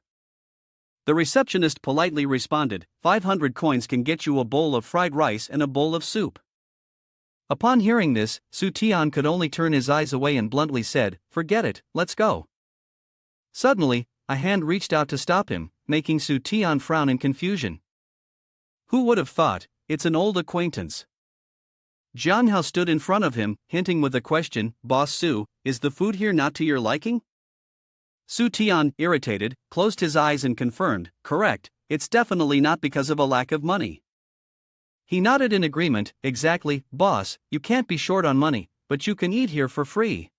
The receptionist politely responded, 500 coins can get you a bowl of fried rice and a bowl of soup." Upon hearing this, Su Tian could only turn his eyes away and bluntly said, "Forget it, let's go." Suddenly, a hand reached out to stop him, making Su Tian frown in confusion. Who would have thought, it's an old acquaintance. Jiang Hao stood in front of him, hinting with a question, "Boss Su, is the food here not to your liking?" Su Tian, irritated, closed his eyes and confirmed, "Correct, it's definitely not because of a lack of money." He nodded in agreement, "Exactly, boss, you can't be short on money, but you can eat here for free."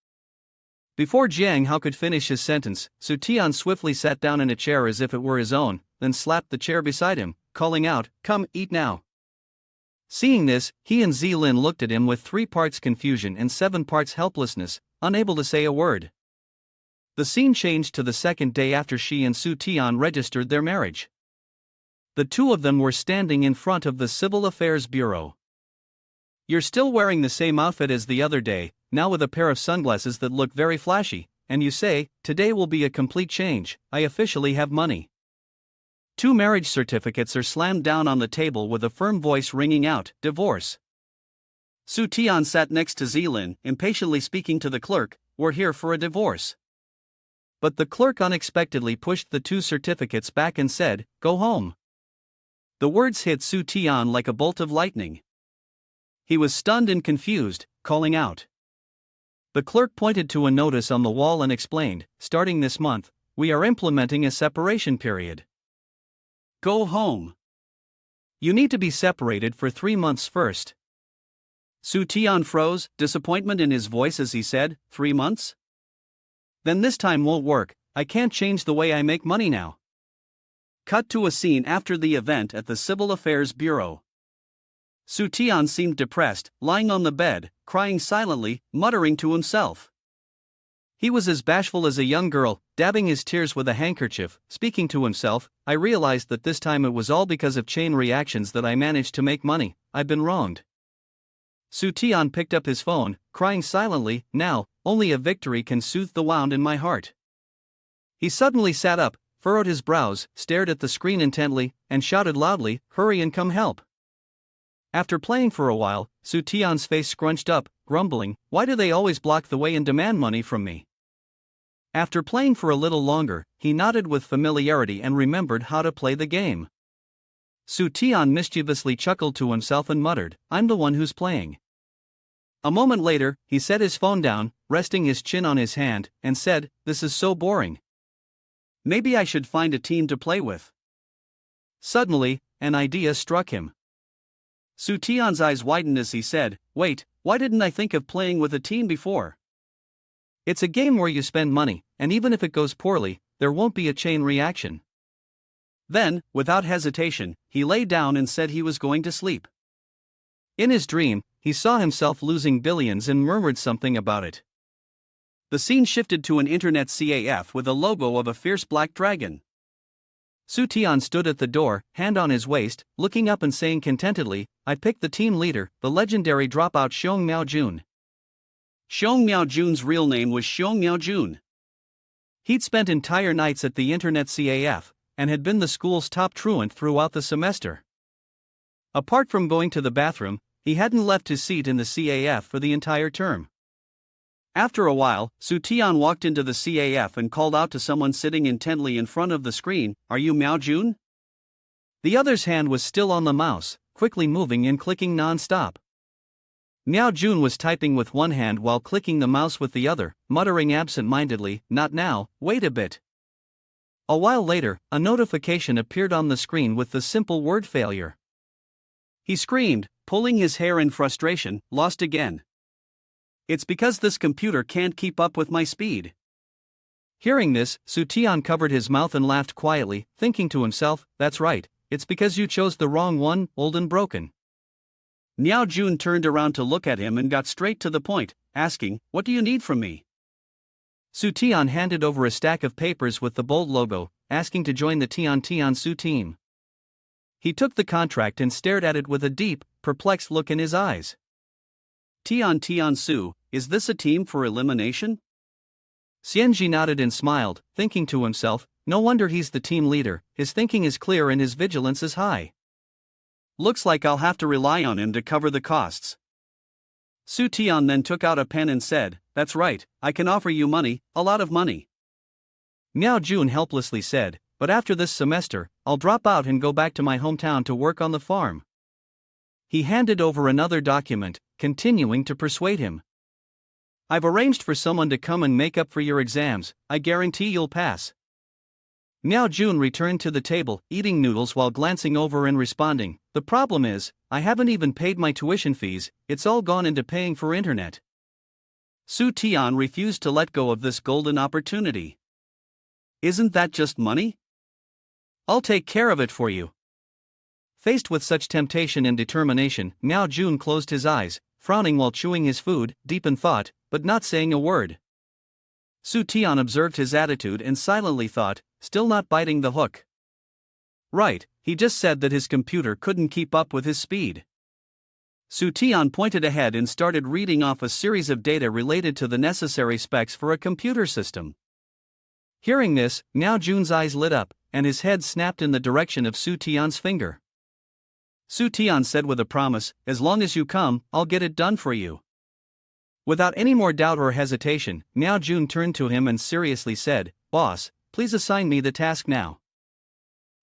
Before Jiang Hao could finish his sentence, Su Tian swiftly sat down in a chair as if it were his own, then slapped the chair beside him, calling out, "Come, eat now." Seeing this, he and Zilin looked at him with 3 parts confusion and 7 parts helplessness, unable to say a word. The scene changed to the second day after she and Su Tian registered their marriage. The two of them were standing in front of the Civil Affairs Bureau. "You're still wearing the same outfit as the other day, now with a pair of sunglasses that look very flashy, and you say, 'Today will be a complete change, I officially have money.'" 2 marriage certificates are slammed down on the table with a firm voice ringing out, "Divorce." Su Tian sat next to Zilin, impatiently speaking to the clerk, "We're here for a divorce." But the clerk unexpectedly pushed the 2 certificates back and said, "Go home." The words hit Su Tian like a bolt of lightning. He was stunned and confused, calling out. The clerk pointed to a notice on the wall and explained, "Starting this month, we are implementing a separation period. Go home. You need to be separated for 3 months first." Su Tian froze, disappointment in his voice as he said, 3 months? "Then this time won't work, I can't change the way I make money now. Cut to a scene after the event at the Civil Affairs Bureau. Su Tian seemed depressed, lying on the bed, crying silently, muttering to himself. He was as bashful as a young girl, dabbing his tears with a handkerchief, speaking to himself. I realized that this time it was all because of chain reactions that I managed to make money. I've been wronged. Su Tian picked up his phone, crying silently. Now, only a victory can soothe the wound in my heart. He suddenly sat up, furrowed his brows, stared at the screen intently, and shouted loudly, "Hurry and come help." After playing for a while, Su Tian's face scrunched up, grumbling, "Why do they always block the way and demand money from me?" After playing for a little longer, he nodded with familiarity and remembered how to play the game. Su Tian mischievously chuckled to himself and muttered, "I'm the one who's playing." A moment later, he set his phone down, resting his chin on his hand, and said, "This is so boring. Maybe I should find a team to play with." Suddenly, an idea struck him. Su Tian's eyes widened as he said, "Wait, why didn't I think of playing with a team before? It's a game where you spend money, and even if it goes poorly, there won't be a chain reaction." Then, without hesitation, he lay down and said he was going to sleep. In his dream, he saw himself losing billions and murmured something about it. The scene shifted to an internet CAF with a logo of a fierce black dragon. Su Tian stood at the door, hand on his waist, looking up and saying contentedly, "I picked the team leader, the legendary dropout Xiong Miaojun." Xiong Miaojun's real name was Xiong Miaojun. He'd spent entire nights at the internet CAF, and had been the school's top truant throughout the semester. Apart from going to the bathroom, he hadn't left his seat in the CAF for the entire term. After a while, Su Tian walked into the CAF and called out to someone sitting intently in front of the screen, "Are you Miaojun?" The other's hand was still on the mouse, quickly moving and clicking non-stop. Miaojun was typing with one hand while clicking the mouse with the other, muttering absent-mindedly, "Not now, wait a bit." A while later, a notification appeared on the screen with the simple word "failure." He screamed, pulling his hair in frustration, "Lost again. It's because this computer can't keep up with my speed." Hearing this, Su Tian covered his mouth and laughed quietly, thinking to himself, "That's right, it's because you chose the wrong one, old and broken." Miaojun turned around to look at him and got straight to the point, asking, "What do you need from me?" Su Tian handed over a stack of papers with the bold logo, asking to join the Tian Su team. He took the contract and stared at it with a deep, perplexed look in his eyes. Tian Su, is this a team for elimination? Xianji nodded and smiled, thinking to himself, no wonder he's the team leader, his thinking is clear and his vigilance is high. Looks like I'll have to rely on him to cover the costs. Su Tian then took out a pen and said, "That's right, I can offer you money, a lot of money." Miaojun helplessly said, "But after this semester, I'll drop out and go back to my hometown to work on the farm." He handed over another document, continuing to persuade him. "I've arranged for someone to come and make up for your exams, I guarantee you'll pass." Miaojun returned to the table, eating noodles while glancing over and responding, "The problem is, I haven't even paid my tuition fees, it's all gone into paying for internet." Su Tian refused to let go of this golden opportunity. "Isn't that just money? I'll take care of it for you." Faced with such temptation and determination, Miaojun closed his eyes, frowning while chewing his food, deep in thought, but not saying a word. Su Tian observed his attitude and silently thought, still not biting the hook. Right, he just said that his computer couldn't keep up with his speed. Su Tian pointed ahead and started reading off a series of data related to the necessary specs for a computer system. Hearing this, Miaojun's eyes lit up, and his head snapped in the direction of Su Tian's finger. Su Tian said with a promise, "As long as you come, I'll get it done for you." Without any more doubt or hesitation, Miaojun turned to him and seriously said, "Boss, please assign me the task now."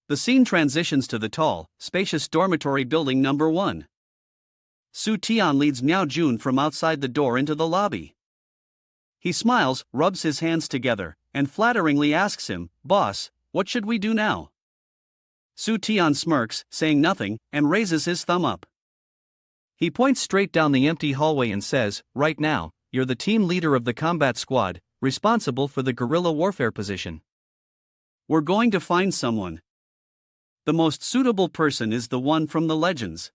The scene transitions to the tall, spacious dormitory building number 1. Su Tian leads Miaojun from outside the door into the lobby. He smiles, rubs his hands together, and flatteringly asks him, "Boss, what should we do now?" Su Tian smirks, saying nothing, and raises his thumb up. He points straight down the empty hallway and says, "Right now, you're the team leader of the combat squad, responsible for the guerrilla warfare position. We're going to find someone. The most suitable person is the one from the legends.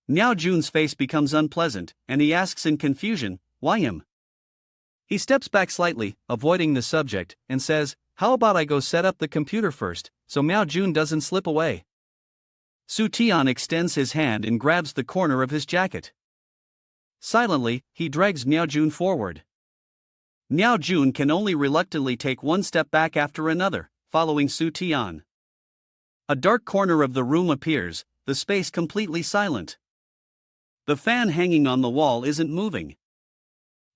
Miao Jun's face becomes unpleasant, and he asks in confusion, why him? He steps back slightly, avoiding the subject, and says, how about I go set up the computer first, so Miao Jun doesn't slip away? Su Tian extends his hand and grabs the corner of his jacket. Silently, he drags Miao Jun forward. Miao Jun can only reluctantly take one step back after another, following Su Tian. A dark corner of the room appears, the space completely silent. The fan hanging on the wall isn't moving.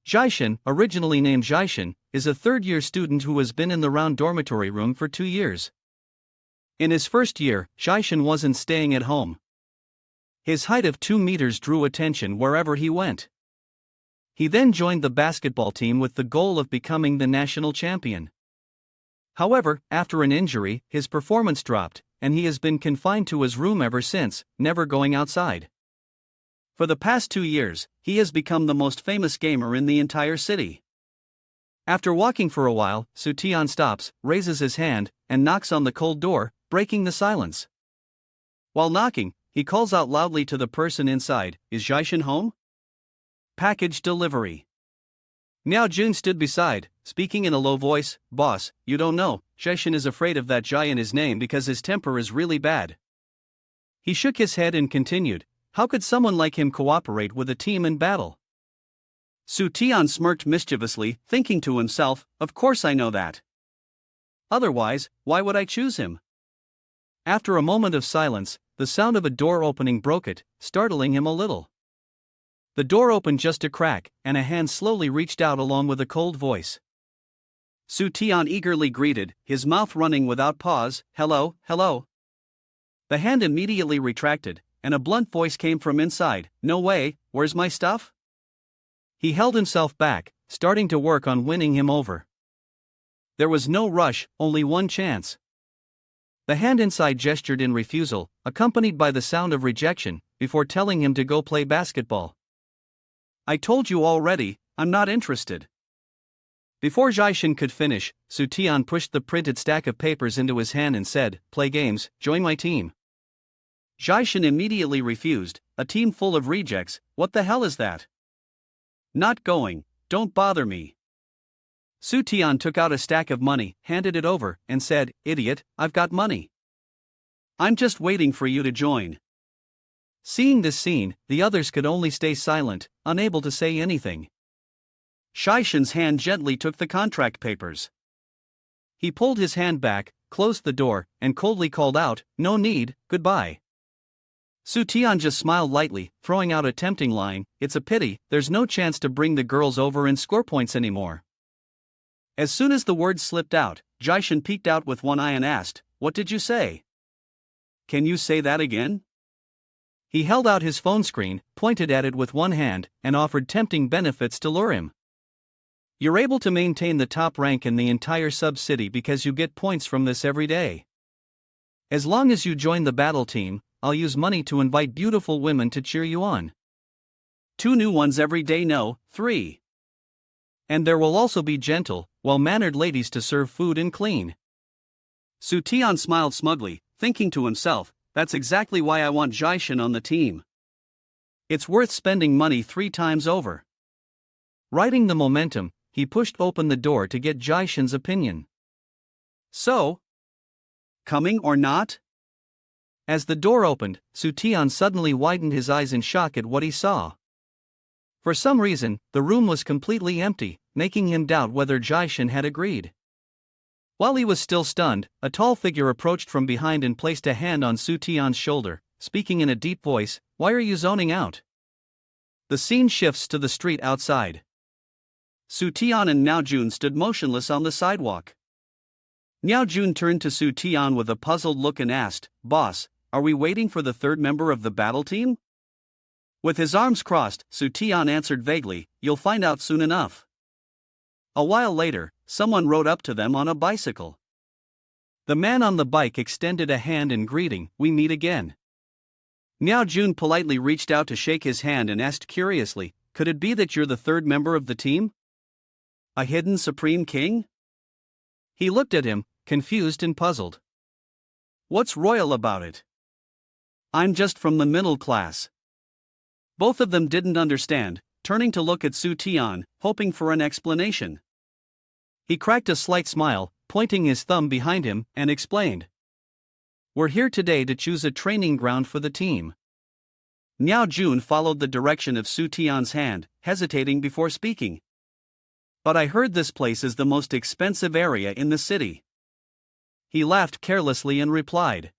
Jaishin, originally named Jaishin, is a third-year student who has been in the round dormitory room for 2 years. In his first year, Jaishin wasn't staying at home. His height of 2 meters drew attention wherever he went. He then joined the basketball team with the goal of becoming the national champion. However, after an injury, his performance dropped, and he has been confined to his room ever since, never going outside. For the past 2 years, he has become the most famous gamer in the entire city. After walking for a while, Su Tian stops, raises his hand, and knocks on the cold door, breaking the silence. While knocking, he calls out loudly to the person inside, is Jaishin home? Package delivery. Miao Jun stood beside, speaking in a low voice, boss, you don't know, Jaishin is afraid of that Jai in his name because his temper is really bad. He shook his head and continued, how could someone like him cooperate with a team in battle? Su Tian smirked mischievously, thinking to himself, of course I know that. Otherwise, why would I choose him? After a moment of silence, the sound of a door opening broke it, startling him a little. The door opened just a crack, and a hand slowly reached out along with a cold voice. Su Tian eagerly greeted, his mouth running without pause, hello, hello. The hand immediately retracted, and a blunt voice came from inside, no way, where's my stuff? He held himself back, starting to work on winning him over. There was no rush, only one chance. The hand inside gestured in refusal, accompanied by the sound of rejection, before telling him to go play basketball. I told you already, I'm not interested. Before Jaishin could finish, Su Tian pushed the printed stack of papers into his hand and said, play games, join my team. Jaishin immediately refused, a team full of rejects, what the hell is that? Not going, don't bother me. Su Tian took out a stack of money, handed it over, and said, idiot, I've got money. I'm just waiting for you to join. Seeing this scene, the others could only stay silent, unable to say anything. Jaishin's hand gently took the contract papers. He pulled his hand back, closed the door, and coldly called out, no need, goodbye. Su Tian just smiled lightly, throwing out a tempting line, it's a pity, there's no chance to bring the girls over and score points anymore. As soon as the words slipped out, Jaishin peeked out with one eye and asked, what did you say? Can you say that again? He held out his phone screen, pointed at it with one hand, and offered tempting benefits to lure him. You're able to maintain the top rank in the entire sub-city because you get points from this every day. As long as you join the battle team, I'll use money to invite beautiful women to cheer you on. 2 new ones every day, no, 3. And there will also be gentle, well-mannered ladies to serve food and clean. Su Tian smiled smugly, thinking to himself, that's exactly why I want Jaishin on the team. It's worth spending money 3 times over. Riding the momentum, he pushed open the door to get Jaishin's opinion. So? Coming or not? As the door opened, Su Tian suddenly widened his eyes in shock at what he saw. For some reason, the room was completely empty, making him doubt whether Jaishin had agreed. While he was still stunned, a tall figure approached from behind and placed a hand on Su Tian's shoulder, speaking in a deep voice, why are you zoning out? The scene shifts to the street outside. Su Tian and Miao Jun stood motionless on the sidewalk. Miao Jun turned to Su Tian with a puzzled look and asked, boss, are we waiting for the third member of the battle team? With his arms crossed, Su Tian answered vaguely, you'll find out soon enough. A while later, someone rode up to them on a bicycle. The man on the bike extended a hand in greeting, we meet again. Miao Jun politely reached out to shake his hand and asked curiously, could it be that you're the third member of the team? A hidden supreme king? He looked at him, confused and puzzled. What's royal about it? I'm just from the middle class. Both of them didn't understand, turning to look at Su Tian, hoping for an explanation. He cracked a slight smile, pointing his thumb behind him, and explained. We're here today to choose a training ground for the team. Miao Jun followed the direction of Su Tian's hand, hesitating before speaking. But I heard this place is the most expensive area in the city. He laughed carelessly and replied.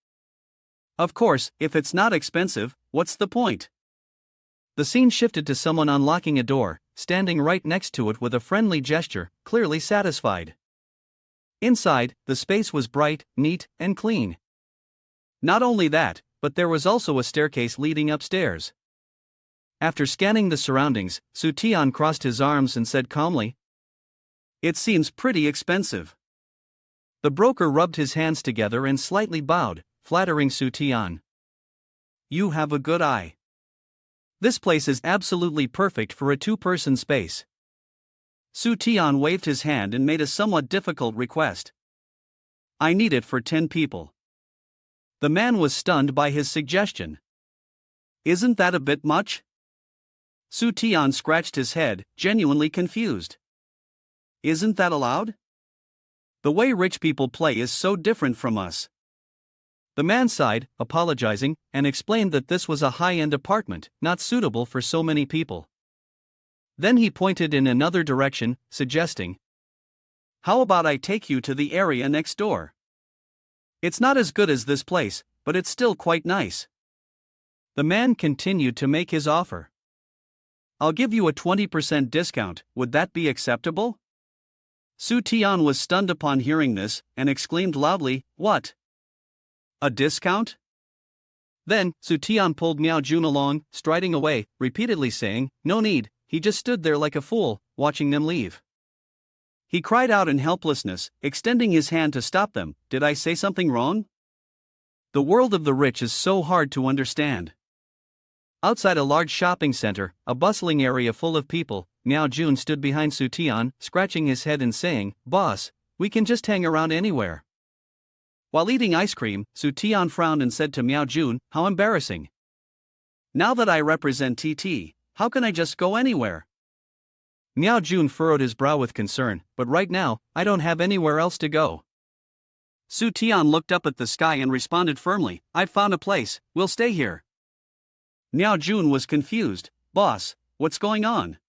Of course, if it's not expensive, what's the point? The scene shifted to someone unlocking a door, standing right next to it with a friendly gesture, clearly satisfied. Inside, the space was bright, neat, and clean. Not only that, but there was also a staircase leading upstairs. After scanning the surroundings, Su Tian crossed his arms and said calmly, It seems pretty expensive. The broker rubbed his hands together and slightly bowed, flattering Su Tian. You have a good eye. This place is absolutely perfect for a two-person space. Su Tian waved his hand and made a somewhat difficult request. I need it for 10 people. The man was stunned by his suggestion. Isn't that a bit much? Su Tian scratched his head, genuinely confused. Isn't that allowed? The way rich people play is so different from us. The man sighed, apologizing, and explained that this was a high-end apartment, not suitable for so many people. Then he pointed in another direction, suggesting, How about I take you to the area next door? It's not as good as this place, but it's still quite nice. The man continued to make his offer. I'll give you a 20% discount, would that be acceptable? Su Tian was stunned upon hearing this, and exclaimed loudly, What? A discount? Then, Su Tian pulled Miao Jun along, striding away, repeatedly saying, No need. He just stood there like a fool, watching them leave. He cried out in helplessness, extending his hand to stop them. Did I say something wrong? The world of the rich is so hard to understand. Outside a large shopping center, a bustling area full of people, Miao Jun stood behind Su Tian, scratching his head and saying, Boss, we can just hang around anywhere. While eating ice cream, Su Tian frowned and said to Miao Jun, How embarrassing. Now that I represent TT, how can I just go anywhere? Miao Jun furrowed his brow with concern, but right now, I don't have anywhere else to go. Su Tian looked up at the sky and responded firmly, I've found a place, we'll stay here. Miao Jun was confused. Boss, what's going on?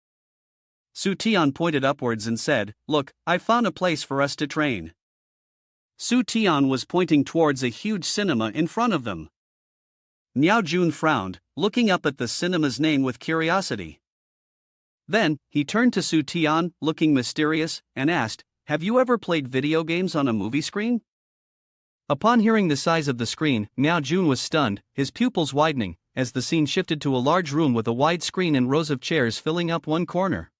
Su Tian pointed upwards and said, Look, I've found a place for us to train. Su Tian was pointing towards a huge cinema in front of them. Miao Jun frowned, looking up at the cinema's name with curiosity. Then, he turned to Su Tian, looking mysterious, and asked, Have you ever played video games on a movie screen? Upon hearing the size of the screen, Miao Jun was stunned, his pupils widening, as the scene shifted to a large room with a wide screen and rows of chairs filling up one corner.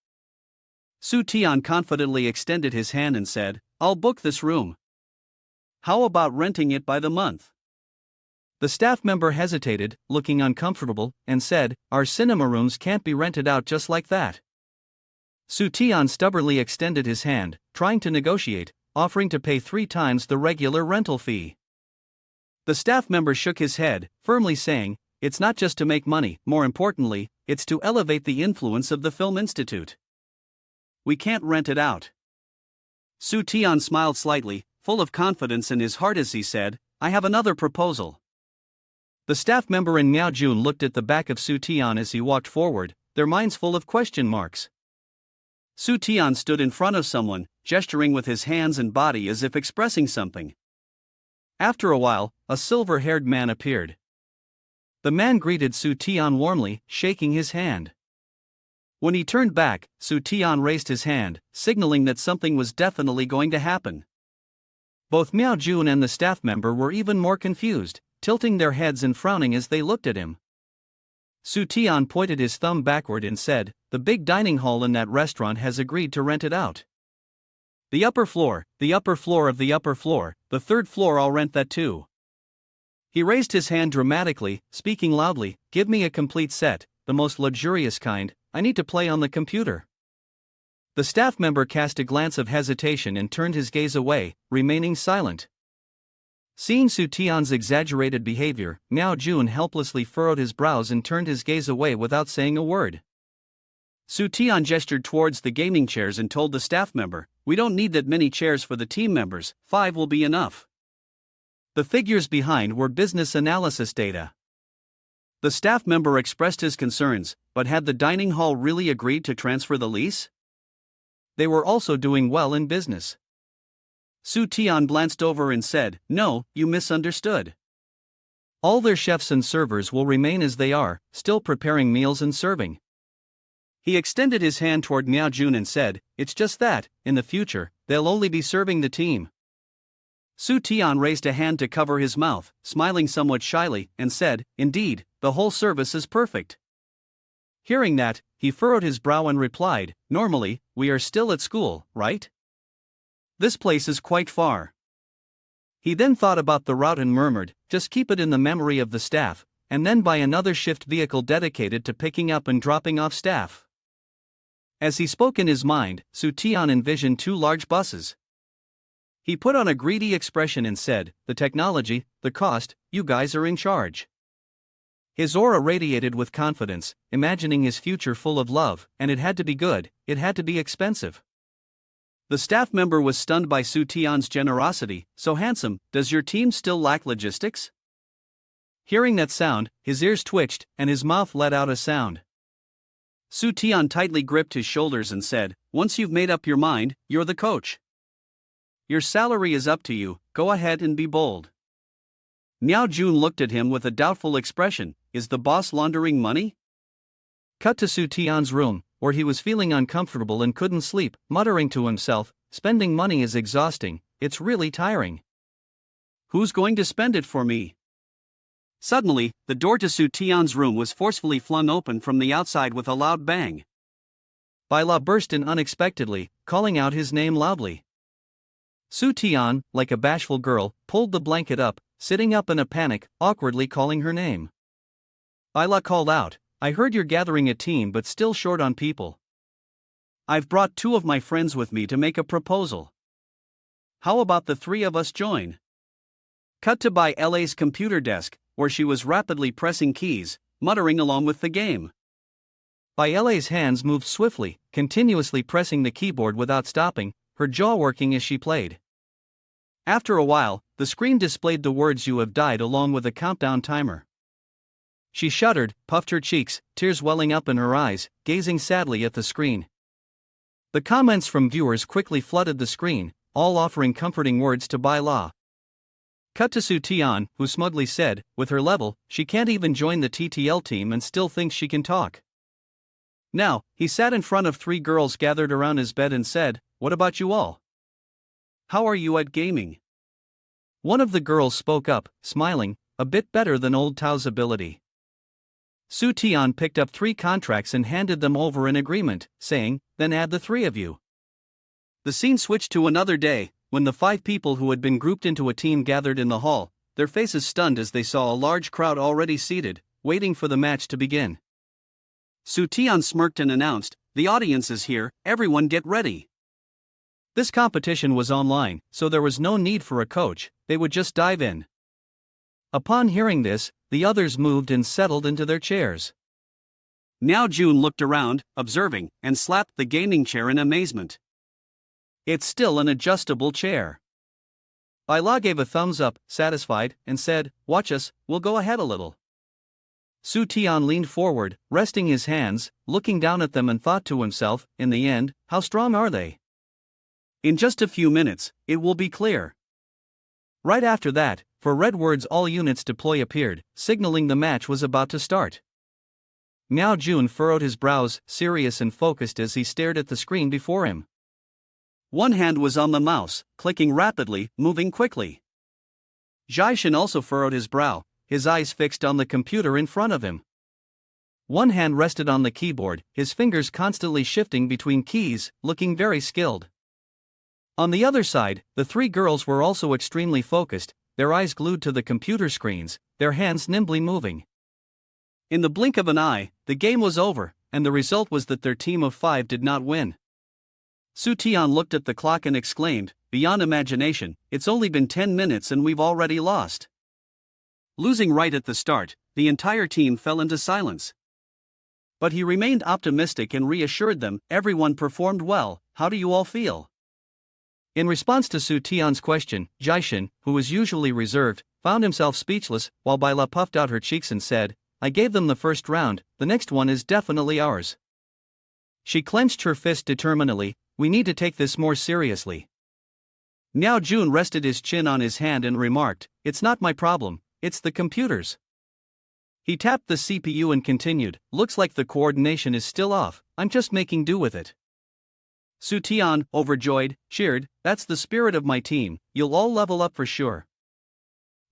Su Tian confidently extended his hand and said, I'll book this room. How about renting it by the month? The staff member hesitated, looking uncomfortable, and said, Our cinema rooms can't be rented out just like that. Su Tian stubbornly extended his hand, trying to negotiate, offering to pay 3 times the regular rental fee. The staff member shook his head, firmly saying, It's not just to make money, more importantly, it's to elevate the influence of the Film Institute. We can't rent it out. Su Tian smiled slightly, full of confidence in his heart as he said, I have another proposal. The staff member and Miao Jun looked at the back of Su Tian as he walked forward, their minds full of question marks. Su Tian stood in front of someone, gesturing with his hands and body as if expressing something. After a while, a silver-haired man appeared. The man greeted Su Tian warmly, shaking his hand. When he turned back, Su Tian raised his hand, signaling that something was definitely going to happen. Both Miao Jun and the staff member were even more confused, tilting their heads and frowning as they looked at him. Su Tian pointed his thumb backward and said, The big dining hall in that restaurant has agreed to rent it out. The upper floor of the upper floor, the 3rd floor, I'll rent that too. He raised his hand dramatically, speaking loudly, Give me a complete set, the most luxurious kind, I need to play on the computer. The staff member cast a glance of hesitation and turned his gaze away, remaining silent. Seeing Su Tian's exaggerated behavior, Miao Jun helplessly furrowed his brows and turned his gaze away without saying a word. Su Tian gestured towards the gaming chairs and told the staff member, "We don't need that many chairs for the team members, 5 will be enough." The figures behind were business analysis data. The staff member expressed his concerns, but had the dining hall really agreed to transfer the lease? They were also doing well in business. Su Tian glanced over and said, "No, you misunderstood. All their chefs and servers will remain as they are, still preparing meals and serving." He extended his hand toward Miao Jun and said, "It's just that, in the future, they'll only be serving the team." Su Tian raised a hand to cover his mouth, smiling somewhat shyly, and said, "Indeed, the whole service is perfect." Hearing that, he furrowed his brow and replied, "Normally, we are still at school, right? This place is quite far." He then thought about the route and murmured, "Just keep it in the memory of the staff, and then buy another shift vehicle dedicated to picking up and dropping off staff." As he spoke in his mind, Su Tian envisioned 2 large buses. He put on a greedy expression and said, "The technology, the cost, you guys are in charge." His aura radiated with confidence, imagining his future full of love, and it had to be good, it had to be expensive. The staff member was stunned by Su Tian's generosity. "So handsome, does your team still lack logistics?" Hearing that sound, his ears twitched, and his mouth let out a sound. Su Tian tightly gripped his shoulders and said, "Once you've made up your mind, you're the coach. Your salary is up to you, go ahead and be bold." Miao Jun looked at him with a doubtful expression. "Is the boss laundering money?" Cut to Su Tian's room, where he was feeling uncomfortable and couldn't sleep, muttering to himself, "Spending money is exhausting, it's really tiring. Who's going to spend it for me?" Suddenly, the door to Su Tian's room was forcefully flung open from the outside with a loud bang. Bai La burst in unexpectedly, calling out his name loudly. Su Tian, like a bashful girl, pulled the blanket up, sitting up in a panic, awkwardly calling her name. Bai La called out, "I heard you're gathering a team but still short on people. I've brought 2 of my friends with me to make a proposal. How about the 3 of us join?" Cut to Bai La's computer desk, where she was rapidly pressing keys, muttering along with the game. Bai La's hands moved swiftly, continuously pressing the keyboard without stopping, her jaw working as she played. After a while, the screen displayed the words "You have died" along with a countdown timer. She shuddered, puffed her cheeks, tears welling up in her eyes, gazing sadly at the screen. The comments from viewers quickly flooded the screen, all offering comforting words to Bai La. Cut to Su Tian, who smugly said, with her level, she can't even join the TTL team and still thinks she can talk. Now, he sat in front of 3 girls gathered around his bed and said, "What about you all? How are you at gaming?" One of the girls spoke up, smiling, a bit better than old Tao's ability. Su Tian picked up 3 contracts and handed them over in agreement, saying, "Then add the 3 of you." The scene switched to another day, when the 5 people who had been grouped into a team gathered in the hall, their faces stunned as they saw a large crowd already seated, waiting for the match to begin. Su Tian smirked and announced, "The audience is here, everyone get ready." This competition was online, so there was no need for a coach, they would just dive in. Upon hearing this, the others moved and settled into their chairs. Miao Jun looked around, observing, and slapped the gaming chair in amazement. "It's still an adjustable chair." Bai La gave a thumbs up, satisfied, and said, "Watch us, we'll go ahead a little." Su Tian leaned forward, resting his hands, looking down at them and thought to himself, in the end, how strong are they? In just a few minutes, it will be clear. Right after that, for red words all units deploy appeared, signaling the match was about to start. Miao Jun furrowed his brows, serious and focused as he stared at the screen before him. One hand was on the mouse, clicking rapidly, moving quickly. Jaishin also furrowed his brow, his eyes fixed on the computer in front of him. One hand rested on the keyboard, his fingers constantly shifting between keys, looking very skilled. On the other side, the 3 girls were also extremely focused, their eyes glued to the computer screens, their hands nimbly moving. In the blink of an eye, the game was over, and the result was that their team of 5 did not win. Su Tian looked at the clock and exclaimed, beyond imagination, it's only been 10 minutes and we've already lost. Losing right at the start, the entire team fell into silence. But he remained optimistic and reassured them, everyone performed well, how do you all feel? In response to Su Tian's question, Jaishin, who was usually reserved, found himself speechless, while Baila puffed out her cheeks and said, I gave them the first round, the next one is definitely ours. She clenched her fist determinedly, we need to take this more seriously. Miao Jun rested his chin on his hand and remarked, it's not my problem, it's the computers. He tapped the CPU and continued, looks like the coordination is still off, I'm just making do with it. Su Tian, overjoyed, cheered, that's the spirit of my team, you'll all level up for sure.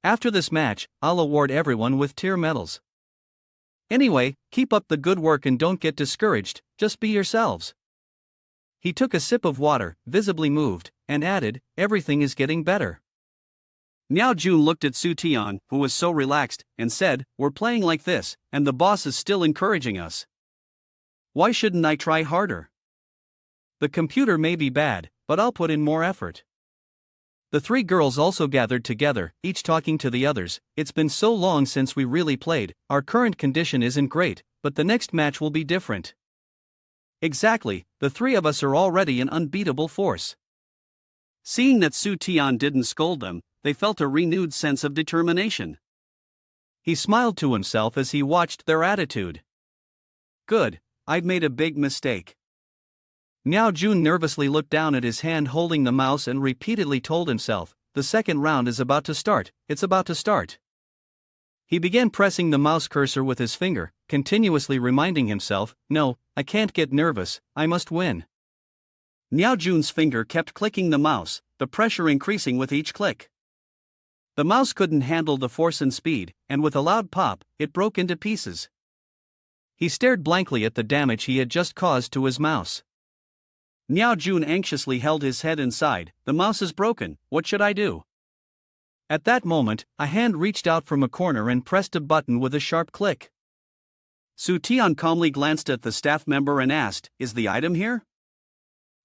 After this match, I'll award everyone with tier medals. Anyway, keep up the good work and don't get discouraged, just be yourselves. He took a sip of water, visibly moved, and added, everything is getting better. Miao Jun looked at Su Tian, who was so relaxed, and said, we're playing like this, and the boss is still encouraging us. Why shouldn't I try harder? The computer may be bad, but I'll put in more effort. The three girls also gathered together, each talking to the others, it's been so long since we really played, our current condition isn't great, but the next match will be different. Exactly, the three of us are already an unbeatable force. Seeing that Su Tian didn't scold them, they felt a renewed sense of determination. He smiled to himself as he watched their attitude. Good, I've made a big mistake. Miao Jun nervously looked down at his hand holding the mouse and repeatedly told himself, the second round is about to start, it's about to start. He began pressing the mouse cursor with his finger, continuously reminding himself, no, I can't get nervous, I must win. Miao Jun's finger kept clicking the mouse, the pressure increasing with each click. The mouse couldn't handle the force and speed, and with a loud pop, it broke into pieces. He stared blankly at the damage he had just caused to his mouse. Miao Jun anxiously held his head and sighed, the mouse is broken, what should I do? At that moment, a hand reached out from a corner and pressed a button with a sharp click. Su Tian calmly glanced at the staff member and asked, is the item here?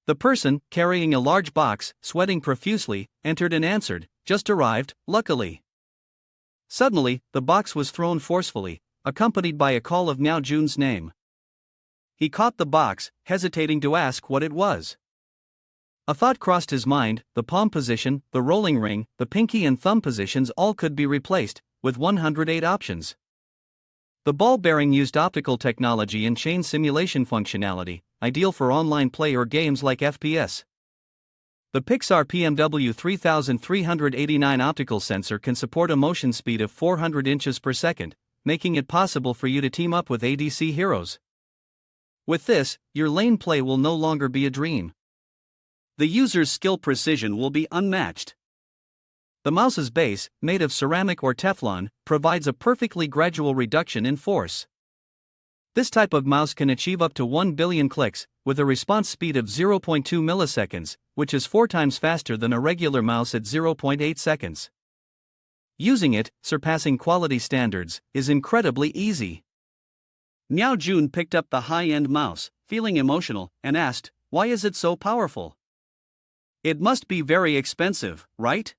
The person, carrying a large box, sweating profusely, entered and answered, just arrived, luckily. Suddenly, the box was thrown forcefully, accompanied by a call of Miao Jun's name. He caught the box, hesitating to ask what it was. A thought crossed his mind, the palm position, the rolling ring, the pinky and thumb positions all could be replaced, with 108 options. The ball bearing used optical technology and chain simulation functionality, ideal for online play or games like FPS. The Pixar PMW 3389 optical sensor can support a motion speed of 400 inches per second, making it possible for you to team up with ADC heroes. With this, your lane play will no longer be a dream. The user's skill precision will be unmatched. The mouse's base, made of ceramic or Teflon, provides a perfectly gradual reduction in force. This type of mouse can achieve up to 1 billion clicks, with a response speed of 0.2 milliseconds, which is 4 times faster than a regular mouse at 0.8 seconds. Using it, surpassing quality standards, is incredibly easy. Miao Jun picked up the high-end mouse, feeling emotional, and asked, why is it so powerful? It must be very expensive, right?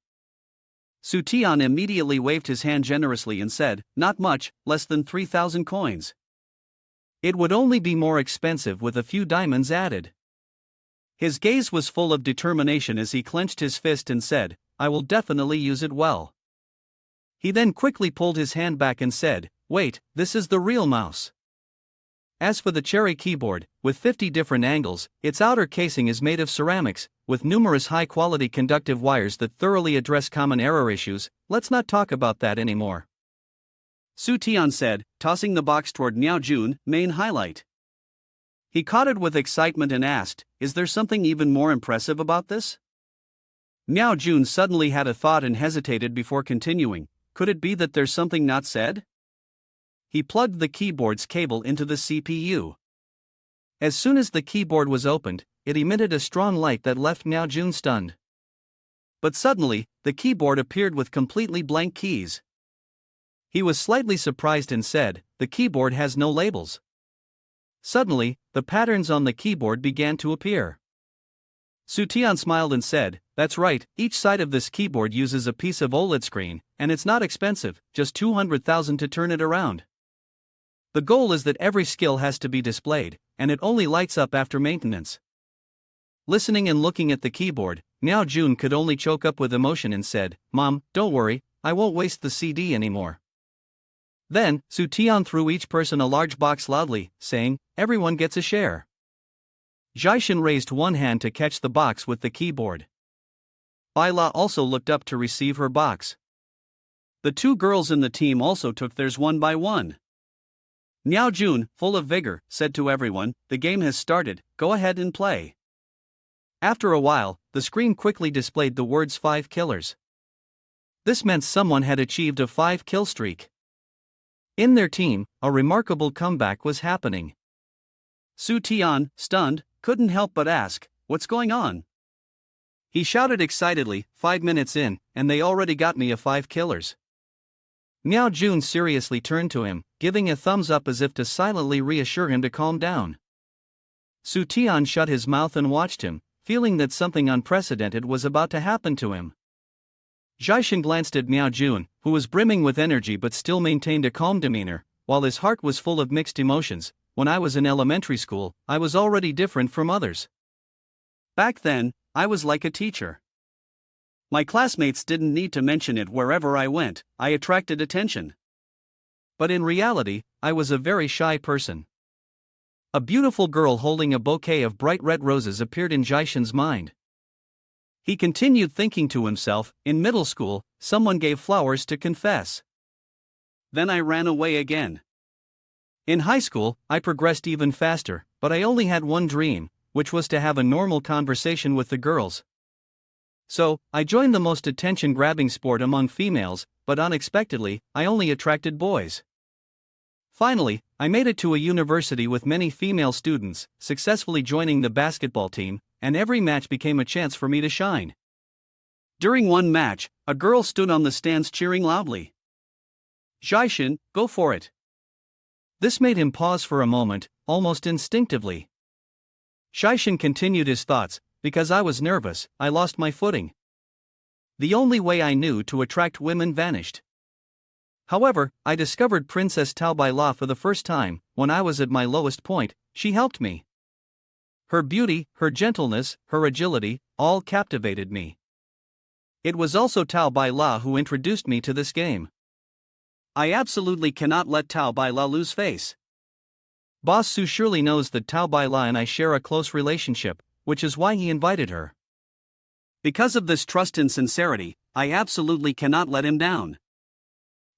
Su Tian immediately waved his hand generously and said, not much, less than 3,000 coins. It would only be more expensive with a few diamonds added. His gaze was full of determination as he clenched his fist and said, I will definitely use it well. He then quickly pulled his hand back and said, wait, this is the real mouse. As for the cherry keyboard, with 50 different angles, its outer casing is made of ceramics, with numerous high-quality conductive wires that thoroughly address common error issues, let's not talk about that anymore. Su Tian said, tossing the box toward Miao Jun, main highlight. He caught it with excitement and asked, is there something even more impressive about this? Miao Jun suddenly had a thought and hesitated before continuing, could it be that there's something not said? He plugged the keyboard's cable into the CPU. As soon as the keyboard was opened, it emitted a strong light that left Miao Jun stunned. But suddenly, the keyboard appeared with completely blank keys. He was slightly surprised and said, the keyboard has no labels. Suddenly, the patterns on the keyboard began to appear. Su Tian smiled and said, "That's right, each side of this keyboard uses a piece of OLED screen, and it's not expensive, just 200,000 to turn it around. The goal is that every skill has to be displayed, and it only lights up after maintenance." Listening and looking at the keyboard, Miao Jun could only choke up with emotion and said, "Mom, don't worry, I won't waste the CD anymore." Then, Su Tian threw each person a large box loudly, saying, "Everyone gets a share." Jaishin raised one hand to catch the box with the keyboard. Bai La also looked up to receive her box. The two girls in the team also took theirs one by one. Miao Jun, full of vigor, said to everyone, "The game has started, go ahead and play." After a while, the screen quickly displayed the words 5 killers. This meant someone had achieved a 5-kill streak. In their team, a remarkable comeback was happening. Su Tian, stunned, couldn't help but ask, "What's going on?" He shouted excitedly, 5 minutes in, and they already got me a 5 killers. Miao Jun seriously turned to him, giving a thumbs up as if to silently reassure him to calm down. Su Tian shut his mouth and watched him, feeling that something unprecedented was about to happen to him. Jaishin glanced at Miao Jun, who was brimming with energy but still maintained a calm demeanor, while his heart was full of mixed emotions. "When I was in elementary school, I was already different from others. Back then, I was like a teacher. My classmates didn't need to mention it wherever I went, I attracted attention. But in reality, I was a very shy person." A beautiful girl holding a bouquet of bright red roses appeared in Jaishin's mind. He continued thinking to himself, "In middle school, someone gave flowers to confess. Then I ran away again. In high school, I progressed even faster, but I only had one dream, which was to have a normal conversation with the girls. So, I joined the most attention-grabbing sport among females, but unexpectedly, I only attracted boys. Finally, I made it to a university with many female students, successfully joining the basketball team, and every match became a chance for me to shine. During one match, a girl stood on the stands cheering loudly. 'Jaishin, go for it.' This made him pause for a moment, almost instinctively. Jaishin continued his thoughts, 'Because I was nervous, I lost my footing. The only way I knew to attract women vanished. However, I discovered Princess Tao Bai La for the first time. When I was at my lowest point, she helped me. Her beauty, her gentleness, her agility, all captivated me. It was also Tao Bai La who introduced me to this game. I absolutely cannot let Tao Bai La lose face. Boss Su surely knows that Tao Bai La and I share a close relationship, which is why he invited her. Because of this trust and sincerity, I absolutely cannot let him down.'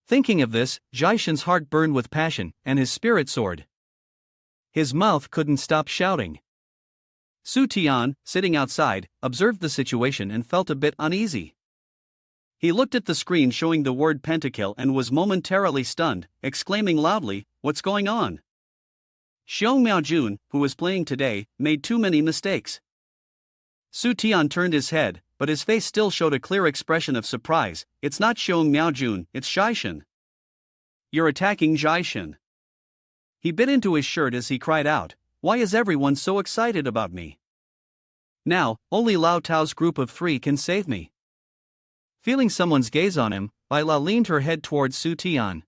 Thinking of this, Jaishin's heart burned with passion, and his spirit soared. His mouth couldn't stop shouting. Su Tian, sitting outside, observed the situation and felt a bit uneasy. He looked at the screen showing the word pentakill and was momentarily stunned, exclaiming loudly, 'What's going on?' Xiong Miao Jun, who was playing today, made too many mistakes. Su Tian turned his head, but his face still showed a clear expression of surprise. 'It's not Xiong Miao Jun, it's Jaishin. You're attacking Jaishin.' He bit into his shirt as he cried out, 'Why is everyone so excited about me? Now, only Lao Tao's group of 3 can save me.' Feeling someone's gaze on him, Bai La leaned her head towards Su Tian.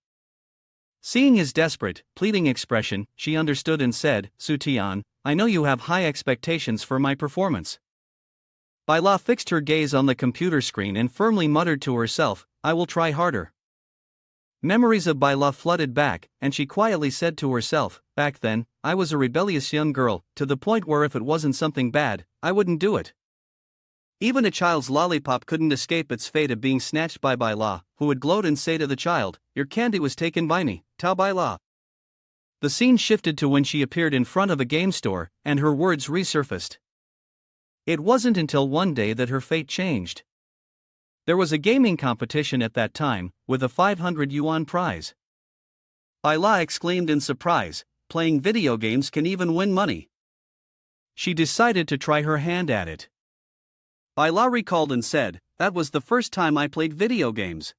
Seeing his desperate, pleading expression, she understood and said, 'Su Tian, I know you have high expectations for my performance.' Bai La fixed her gaze on the computer screen and firmly muttered to herself, 'I will try harder.' Memories of Bai La flooded back, and she quietly said to herself, 'Back then, I was a rebellious young girl, to the point where if it wasn't something bad, I wouldn't do it.' Even a child's lollipop couldn't escape its fate of being snatched by Bai La, who would gloat and say to the child, 'Your candy was taken by me, Tao Bai La.' The scene shifted to when she appeared in front of a game store, and her words resurfaced. It wasn't until one day that her fate changed. There was a gaming competition at that time, with a 500 yuan prize. Bai La exclaimed in surprise, 'Playing video games can even win money.' She decided to try her hand at it. Bai La recalled and said, 'That was the first time I played video games.'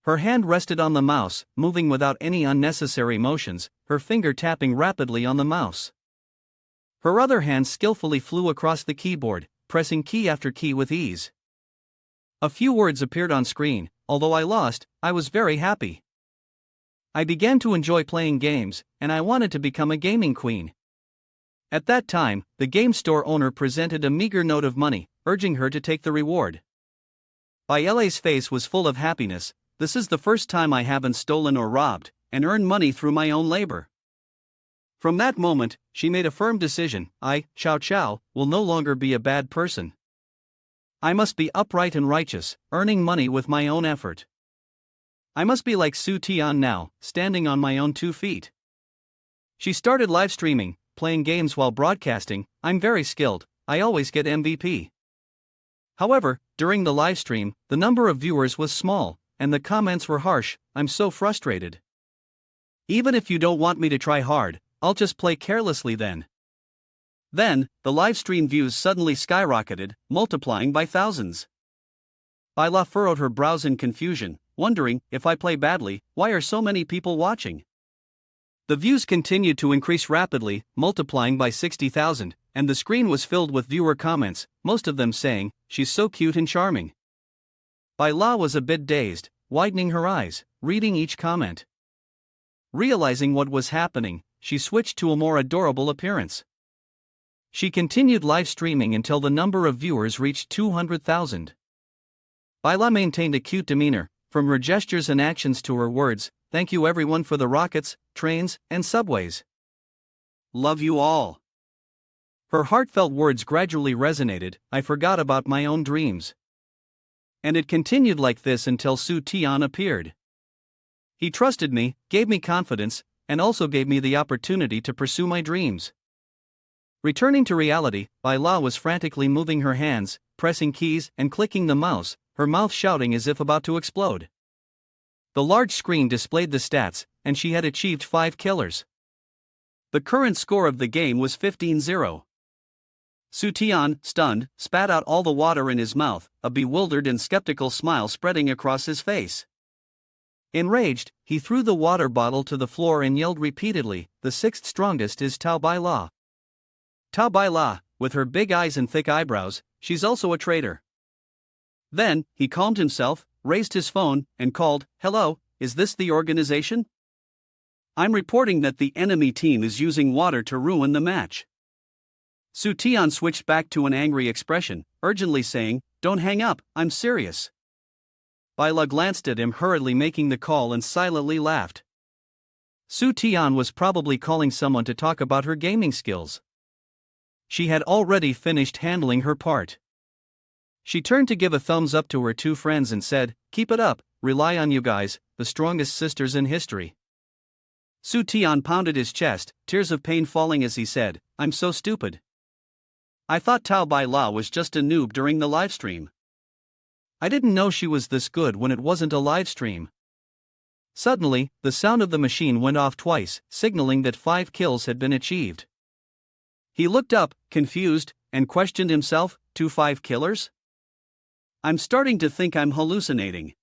Her hand rested on the mouse, moving without any unnecessary motions, her finger tapping rapidly on the mouse. Her other hand skillfully flew across the keyboard, pressing key after key with ease. A few words appeared on screen. Although I lost, I was very happy. I began to enjoy playing games, and I wanted to become a gaming queen. At that time, the game store owner presented a meager note of money, urging her to take the reward. Baile's face was full of happiness. This is the first time I haven't stolen or robbed, and earned money through my own labor. From that moment, she made a firm decision. Chow Chow, will no longer be a bad person. I must be upright and righteous, earning money with my own effort. I must be like Su Tian now, standing on my own 2 feet. She started live streaming, playing games while broadcasting. I'm very skilled, I always get MVP. However, during the live stream, the number of viewers was small, and the comments were harsh. I'm so frustrated. Even if you don't want me to try hard, I'll just play carelessly then. Then, the livestream views suddenly skyrocketed, multiplying by thousands. Baila furrowed her brows in confusion, wondering, if I play badly, why are so many people watching? The views continued to increase rapidly, multiplying by 60,000, and the screen was filled with viewer comments, most of them saying, she's so cute and charming. Baila was a bit dazed, widening her eyes, reading each comment. Realizing what was happening, she switched to a more adorable appearance. She continued live streaming until the number of viewers reached 200,000. Baila maintained a cute demeanor, from her gestures and actions to her words. Thank you everyone for the rockets, trains, and subways. Love you all. Her heartfelt words gradually resonated. I forgot about my own dreams. And it continued like this until Su Tian appeared. He trusted me, gave me confidence, and also gave me the opportunity to pursue my dreams. Returning to reality, Baila was frantically moving her hands, pressing keys and clicking the mouse, her mouth shouting as if about to explode. The large screen displayed the stats, and she had achieved 5 killers. The current score of the game was 15-0. Su Tian, stunned, spat out all the water in his mouth, a bewildered and skeptical smile spreading across his face. Enraged, he threw the water bottle to the floor and yelled repeatedly, the 6th strongest is Tao Baila. Tao Baila, with her big eyes and thick eyebrows, she's also a traitor. Then, he calmed himself, raised his phone, and called, hello, is this the organization? I'm reporting that the enemy team is using water to ruin the match. Su Tian switched back to an angry expression, urgently saying, don't hang up, I'm serious. Baila glanced at him hurriedly making the call and silently laughed. Su Tian was probably calling someone to talk about her gaming skills. She had already finished handling her part. She turned to give a thumbs up to her 2 friends and said, keep it up, rely on you guys, the strongest sisters in history. Su Tian pounded his chest, tears of pain falling as he said, I'm so stupid. I thought Tao Baila was just a noob during the livestream. I didn't know she was this good when it wasn't a livestream. Suddenly, the sound of the machine went off twice, signaling that 5 kills had been achieved. He looked up, confused, and questioned himself, 5 killers? I'm starting to think I'm hallucinating.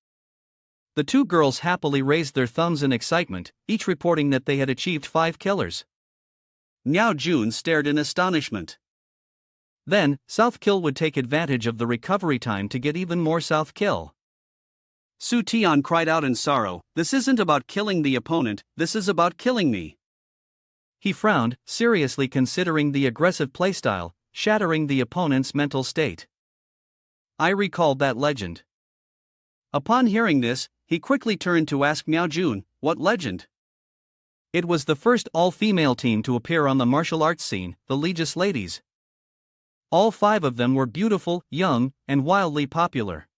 The 2 girls happily raised their thumbs in excitement, each reporting that they had achieved 5 killers. Miao Jun stared in astonishment. Then, South Kill would take advantage of the recovery time to get even more South Kill. Su Tian cried out in sorrow, this isn't about killing the opponent, this is about killing me. He frowned, seriously considering the aggressive playstyle, shattering the opponent's mental state. I recalled that legend. Upon hearing this, he quickly turned to ask Miao Jun, what legend? It was the first all-female team to appear on the martial arts scene, the Richest ladies. All 5 of them were beautiful, young, and wildly popular.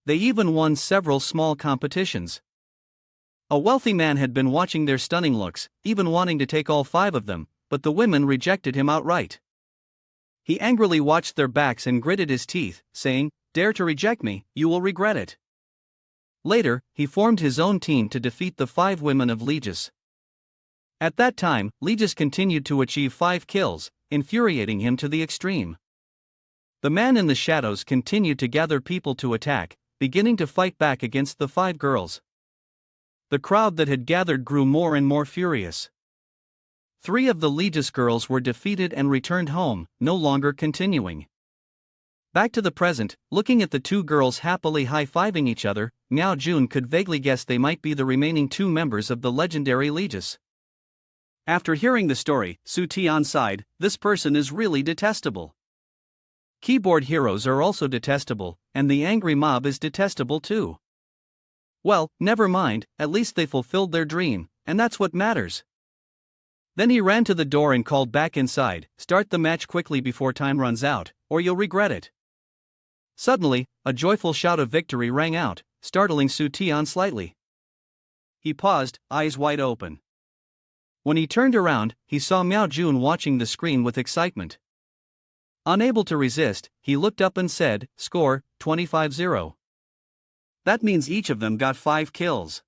They even won several small competitions. A wealthy man had been watching their stunning looks, even wanting to take all 5 of them, but the women rejected him outright. He angrily watched their backs and gritted his teeth, saying, dare to reject me, you will regret it. Later, he formed his own team to defeat the 5 women of Richest. At that time, Richest continued to achieve 5 kills, infuriating him to the extreme. The man in the shadows continued to gather people to attack, beginning to fight back against the 5 girls. The crowd that had gathered grew more and more furious. 3 of the Legis girls were defeated and returned home, no longer continuing. Back to the present, looking at the 2 girls happily high-fiving each other, Miao Jun could vaguely guess they might be the remaining 2 members of the legendary Legis. After hearing the story, Su Tian sighed, this person is really detestable. Keyboard heroes are also detestable, and the angry mob is detestable too. Well, never mind, at least they fulfilled their dream, and that's what matters. Then he ran to the door and called back inside, start the match quickly before time runs out, or you'll regret it. Suddenly, a joyful shout of victory rang out, startling Su Tian slightly. He paused, eyes wide open. When he turned around, he saw Miao Jun watching the screen with excitement. Unable to resist, he looked up and said, score, 25-0. That means each of them got 5 kills.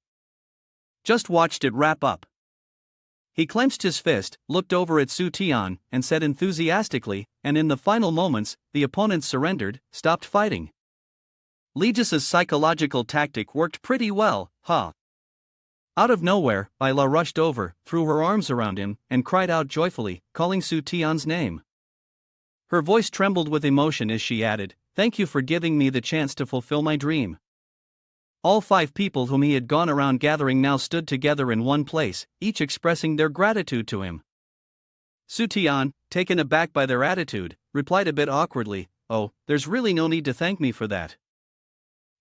Just watched it wrap up. He clenched his fist, looked over at Su Tian, and said enthusiastically, and in the final moments, the opponents surrendered, stopped fighting. Legis's psychological tactic worked pretty well, huh? Out of nowhere, Ayla rushed over, threw her arms around him, and cried out joyfully, calling Su Tian's name. Her voice trembled with emotion as she added, thank you for giving me the chance to fulfill my dream. All 5 people whom he had gone around gathering now stood together in one place, each expressing their gratitude to him. Su Tian, taken aback by their attitude, replied a bit awkwardly, oh, there's really no need to thank me for that.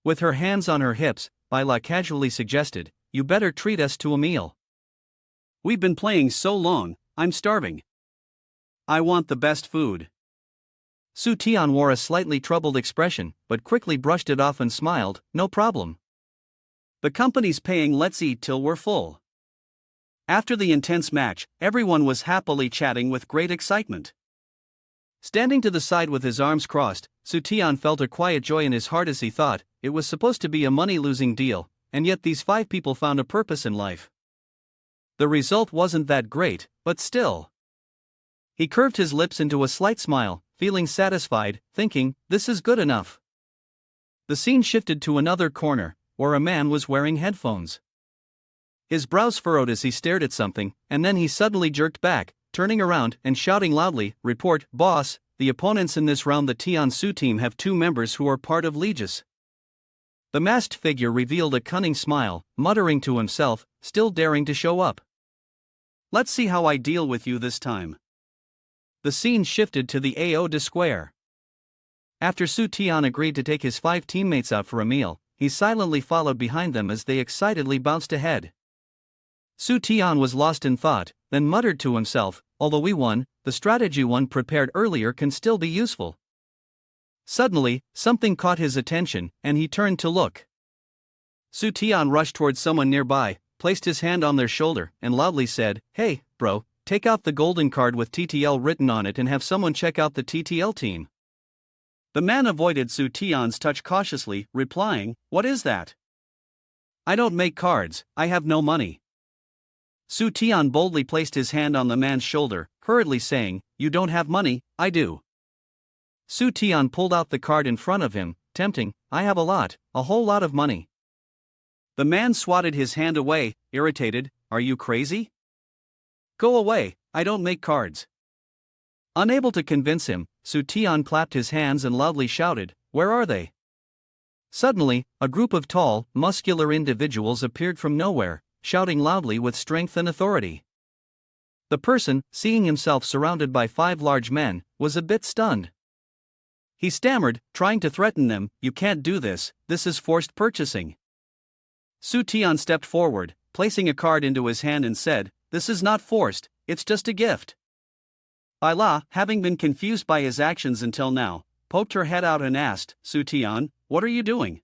With her hands on her hips, Ayla casually suggested, you better treat us to a meal. We've been playing so long, I'm starving. I want the best food. Su Tian wore a slightly troubled expression, but quickly brushed it off and smiled, no problem. The company's paying, let's eat till we're full. After the intense match, everyone was happily chatting with great excitement. Standing to the side with his arms crossed, Su Tian felt a quiet joy in his heart as he thought, it was supposed to be a money-losing deal, and yet these 5 people found a purpose in life. The result wasn't that great, but still. He curved his lips into a slight smile, feeling satisfied, thinking, this is good enough. The scene shifted to another corner, where a man was wearing headphones. His brows furrowed as he stared at something, and then he suddenly jerked back, turning around and shouting loudly, report, boss, the opponents in this round the Tiansu team have 2 members who are part of Legis. The masked figure revealed a cunning smile, muttering to himself, still daring to show up. Let's see how I deal with you this time. The scene shifted to the AO de Square. After Su Tian agreed to take his 5 teammates out for a meal, he silently followed behind them as they excitedly bounced ahead. Su Tian was lost in thought, then muttered to himself, although we won, the strategy one prepared earlier can still be useful. Suddenly, something caught his attention, and he turned to look. Su Tian rushed towards someone nearby, placed his hand on their shoulder, and loudly said, hey, bro, take out the golden card with TTL written on it and have someone check out the TTL team. The man avoided Su Tian's touch cautiously, replying, what is that? I don't make cards, I have no money. Su Tian boldly placed his hand on the man's shoulder, hurriedly saying, you don't have money, I do. Su Tian pulled out the card in front of him, tempting, I have a whole lot of money. The man swatted his hand away, irritated, are you crazy? Go away, I don't make cards. Unable to convince him, Su Tian clapped his hands and loudly shouted, where are they? Suddenly, a group of tall, muscular individuals appeared from nowhere, shouting loudly with strength and authority. The person, seeing himself surrounded by 5 large men, was a bit stunned. He stammered, trying to threaten them, you can't do this, this is forced purchasing. Su Tian stepped forward, placing a card into his hand and said, this is not forced, it's just a gift. Ayla, having been confused by his actions until now, poked her head out and asked, Su Tian, what are you doing?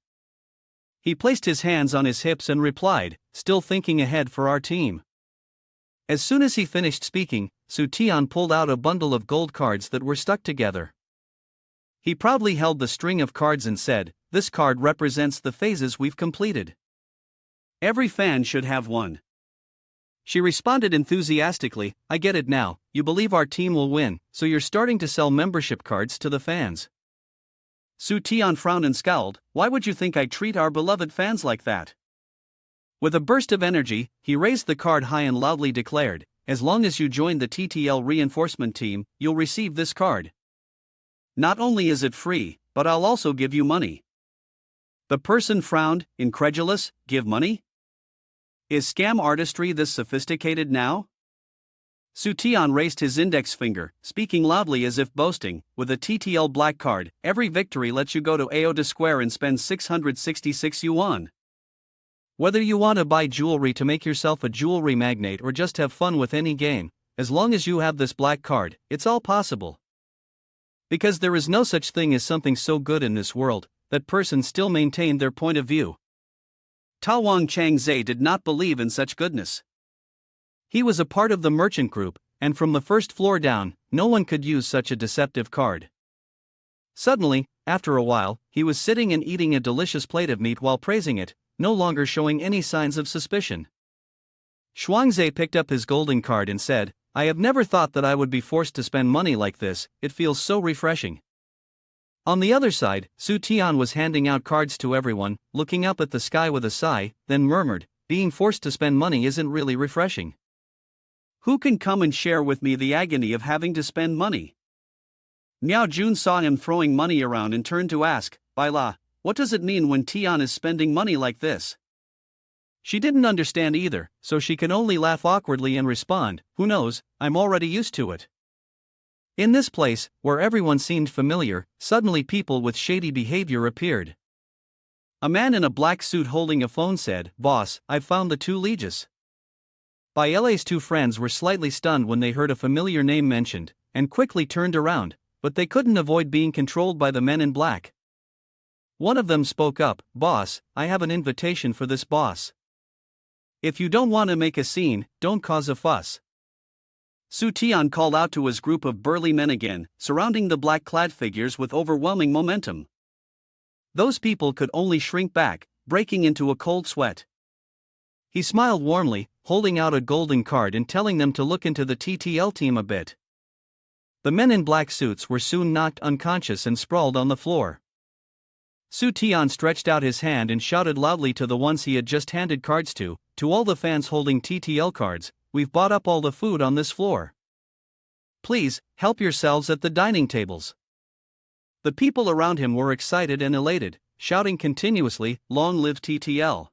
He placed his hands on his hips and replied, still thinking ahead for our team. As soon as he finished speaking, Su Tian pulled out a bundle of gold cards that were stuck together. He proudly held the string of cards and said, this card represents the phases we've completed. Every fan should have one. She responded enthusiastically, I get it now, you believe our team will win, so you're starting to sell membership cards to the fans. Su Tian frowned and scowled, why would you think I treat our beloved fans like that? With a burst of energy, he raised the card high and loudly declared, as long as you join the TTL reinforcement team, you'll receive this card. Not only is it free, but I'll also give you money." The person frowned, incredulous. Give money? Is scam artistry this sophisticated now? Sutian raised his index finger, speaking loudly as if boasting. With a TTL black card, every victory lets you go to AO to Square and spend 666 yuan. Whether you want to buy jewelry to make yourself a jewelry magnate or just have fun with any game, as long as you have this black card, it's all possible. Because there is no such thing as something so good in this world, that person still maintained their point of view. Ta Wang Changzhe did not believe in such goodness. He was a part of the merchant group, and from the first floor down, no one could use such a deceptive card. Suddenly, after a while, he was sitting and eating a delicious plate of meat while praising it, no longer showing any signs of suspicion. Shuangzhe picked up his golden card and said, "I have never thought that I would be forced to spend money like this, it feels so refreshing." On the other side, Su Tian was handing out cards to everyone, looking up at the sky with a sigh, then murmured, "Being forced to spend money isn't really refreshing. Who can come and share with me the agony of having to spend money?" Miao Jun saw him throwing money around and turned to ask, "Bai La, what does it mean when Tian is spending money like this?" She didn't understand either, so she could only laugh awkwardly and respond, "Who knows, I'm already used to it." In this place, where everyone seemed familiar, suddenly people with shady behavior appeared. A man in a black suit holding a phone said, "Boss, I've found the two lieges." Baile's two friends were slightly stunned when they heard a familiar name mentioned, and quickly turned around, but they couldn't avoid being controlled by the men in black. One of them spoke up, "Boss, I have an invitation for this boss. If you don't want to make a scene, don't cause a fuss." Su Tian called out to his group of burly men again, surrounding the black-clad figures with overwhelming momentum. Those people could only shrink back, breaking into a cold sweat. He smiled warmly, holding out a golden card and telling them to look into the TTL team a bit. The men in black suits were soon knocked unconscious and sprawled on the floor. Su Tian stretched out his hand and shouted loudly to the ones he had just handed cards to all the fans holding TTL cards, "We've bought up all the food on this floor. Please, help yourselves at the dining tables." The people around him were excited and elated, shouting continuously, "Long live TTL."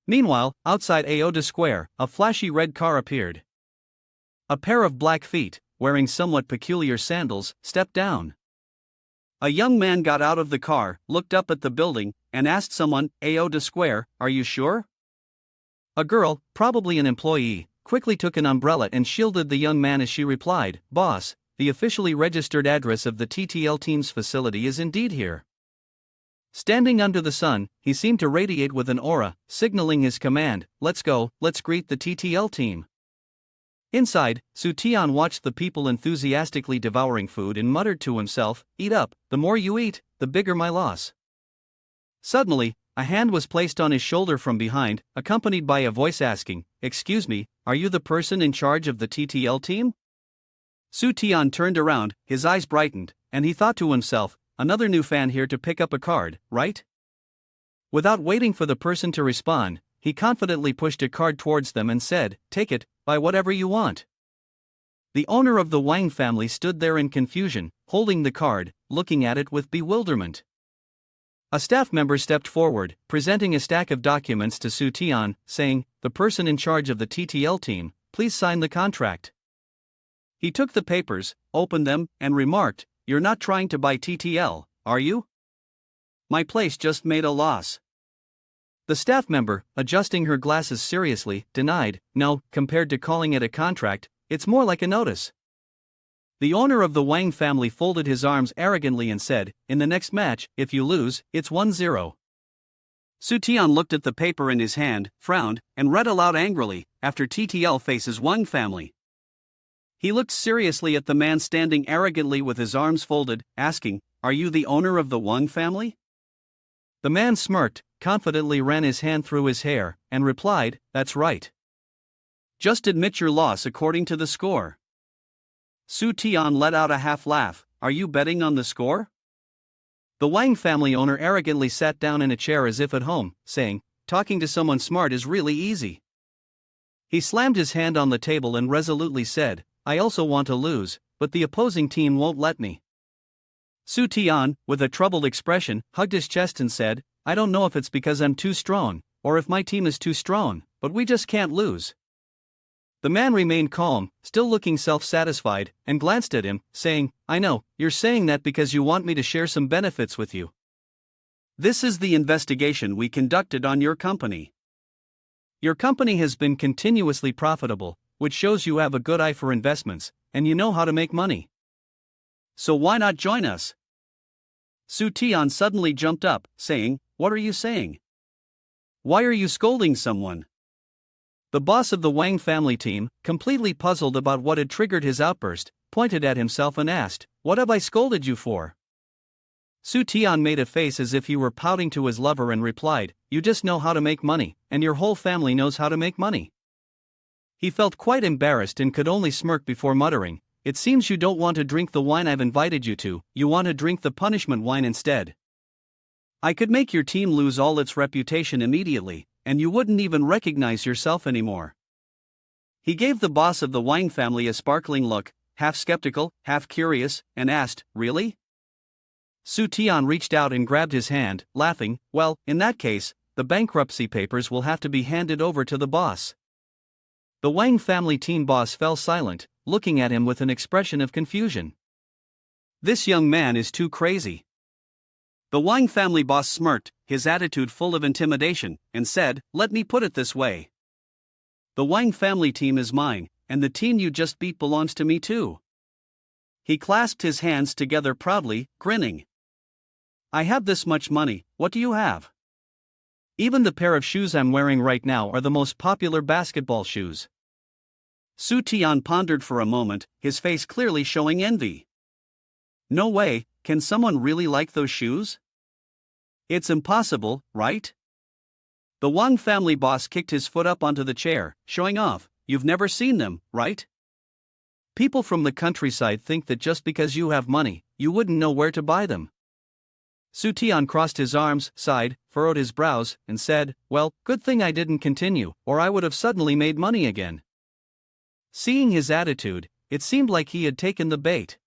Meanwhile, outside Aoda Square, a flashy red car appeared. A pair of black feet, wearing somewhat peculiar sandals, stepped down. A young man got out of the car, looked up at the building, and asked someone, "Aoda Square, are you sure?" A girl, probably an employee, quickly took an umbrella and shielded the young man as she replied, "Boss, the officially registered address of the TTL team's facility is indeed here." Standing under the sun, he seemed to radiate with an aura, signaling his command, "Let's go, let's greet the TTL team." Inside, Su Tian watched the people enthusiastically devouring food and muttered to himself, "Eat up, the more you eat, the bigger my loss." Suddenly, a hand was placed on his shoulder from behind, accompanied by a voice asking, "Excuse me, are you the person in charge of the TTL team?" Su Tian turned around, his eyes brightened, and he thought to himself, "Another new fan here to pick up a card, right?" Without waiting for the person to respond, he confidently pushed a card towards them and said, "Take it, buy whatever you want." The owner of the Wang family stood there in confusion, holding the card, looking at it with bewilderment. A staff member stepped forward, presenting a stack of documents to Su Tian, saying, "The person in charge of the TTL team, please sign the contract." He took the papers, opened them, and remarked, "You're not trying to buy TTL, are you? My place just made a loss." The staff member, adjusting her glasses seriously, denied, "No, compared to calling it a contract, it's more like a notice." The owner of the Wang family folded his arms arrogantly and said, "In the next match, if you lose, it's 1-0. Su Tian looked at the paper in his hand, frowned, and read aloud angrily, "After TTL faces Wang family." He looked seriously at the man standing arrogantly with his arms folded, asking, "Are you the owner of the Wang family?" The man smirked, confidently ran his hand through his hair, and replied, "That's right. Just admit your loss according to the score." Su Tian let out a half laugh, "Are you betting on the score?" The Wang family owner arrogantly sat down in a chair as if at home, saying, "Talking to someone smart is really easy." He slammed his hand on the table and resolutely said, I also want to lose, but the opposing team won't let me. Su Tian, with a troubled expression, hugged his chest and said, I don't know if it's because I'm too strong, or if my team is too strong, but we just can't lose. The man remained calm, still looking self-satisfied, and glanced at him, saying, I know, you're saying that because you want me to share some benefits with you. This is the investigation we conducted on your company. Your company has been continuously profitable, which shows you have a good eye for investments, and you know how to make money. So why not join us? Su Tian suddenly jumped up, saying, What are you saying? Why are you scolding someone? The boss of the Wang family team, completely puzzled about what had triggered his outburst, pointed at himself and asked, What have I scolded you for? Su Tian made a face as if he were pouting to his lover and replied, You just know how to make money, and your whole family knows how to make money. He felt quite embarrassed and could only smirk before muttering, It seems you don't want to drink the wine I've invited you to, you want to drink the punishment wine instead. I could make your team lose all its reputation immediately, and you wouldn't even recognize yourself anymore. He gave the boss of the Wang family a sparkling look, half skeptical, half curious, and asked, Really? Su Tian reached out and grabbed his hand, laughing, Well, in that case, the bankruptcy papers will have to be handed over to the boss. The Wang family team boss fell silent, looking at him with an expression of confusion. This young man is too crazy. The Wang family boss smirked, his attitude full of intimidation, and said, Let me put it this way. The Wang family team is mine, and the team you just beat belongs to me too. He clasped his hands together proudly, grinning. I have this much money, what do you have? Even the pair of shoes I'm wearing right now are the most popular basketball shoes. Su Tian pondered for a moment, his face clearly showing envy. No way, can someone really like those shoes? It's impossible, right? The Wang family boss kicked his foot up onto the chair, showing off, You've never seen them, right? People from the countryside think that just because you have money, you wouldn't know where to buy them. Su Tian crossed his arms, sighed, furrowed his brows, and said, Well, good thing I didn't continue, or I would have suddenly made money again. Seeing his attitude, it seemed like he had taken the bait.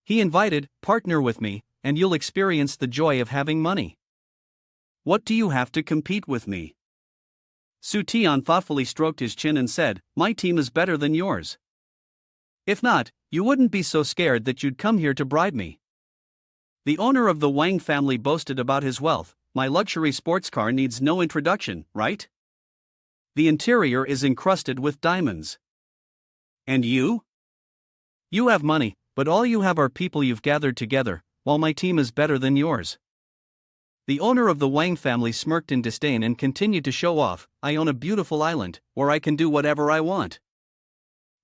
He invited, Partner with me, and you'll experience the joy of having money. What do you have to compete with me? Su Tian thoughtfully stroked his chin and said, My team is better than yours. If not, you wouldn't be so scared that you'd come here to bribe me. The owner of the Wang family boasted about his wealth, My luxury sports car needs no introduction, right? The interior is encrusted with diamonds. And you? You have money, but all you have are people you've gathered together, while my team is better than yours. The owner of the Wang family smirked in disdain and continued to show off, I own a beautiful island, where I can do whatever I want.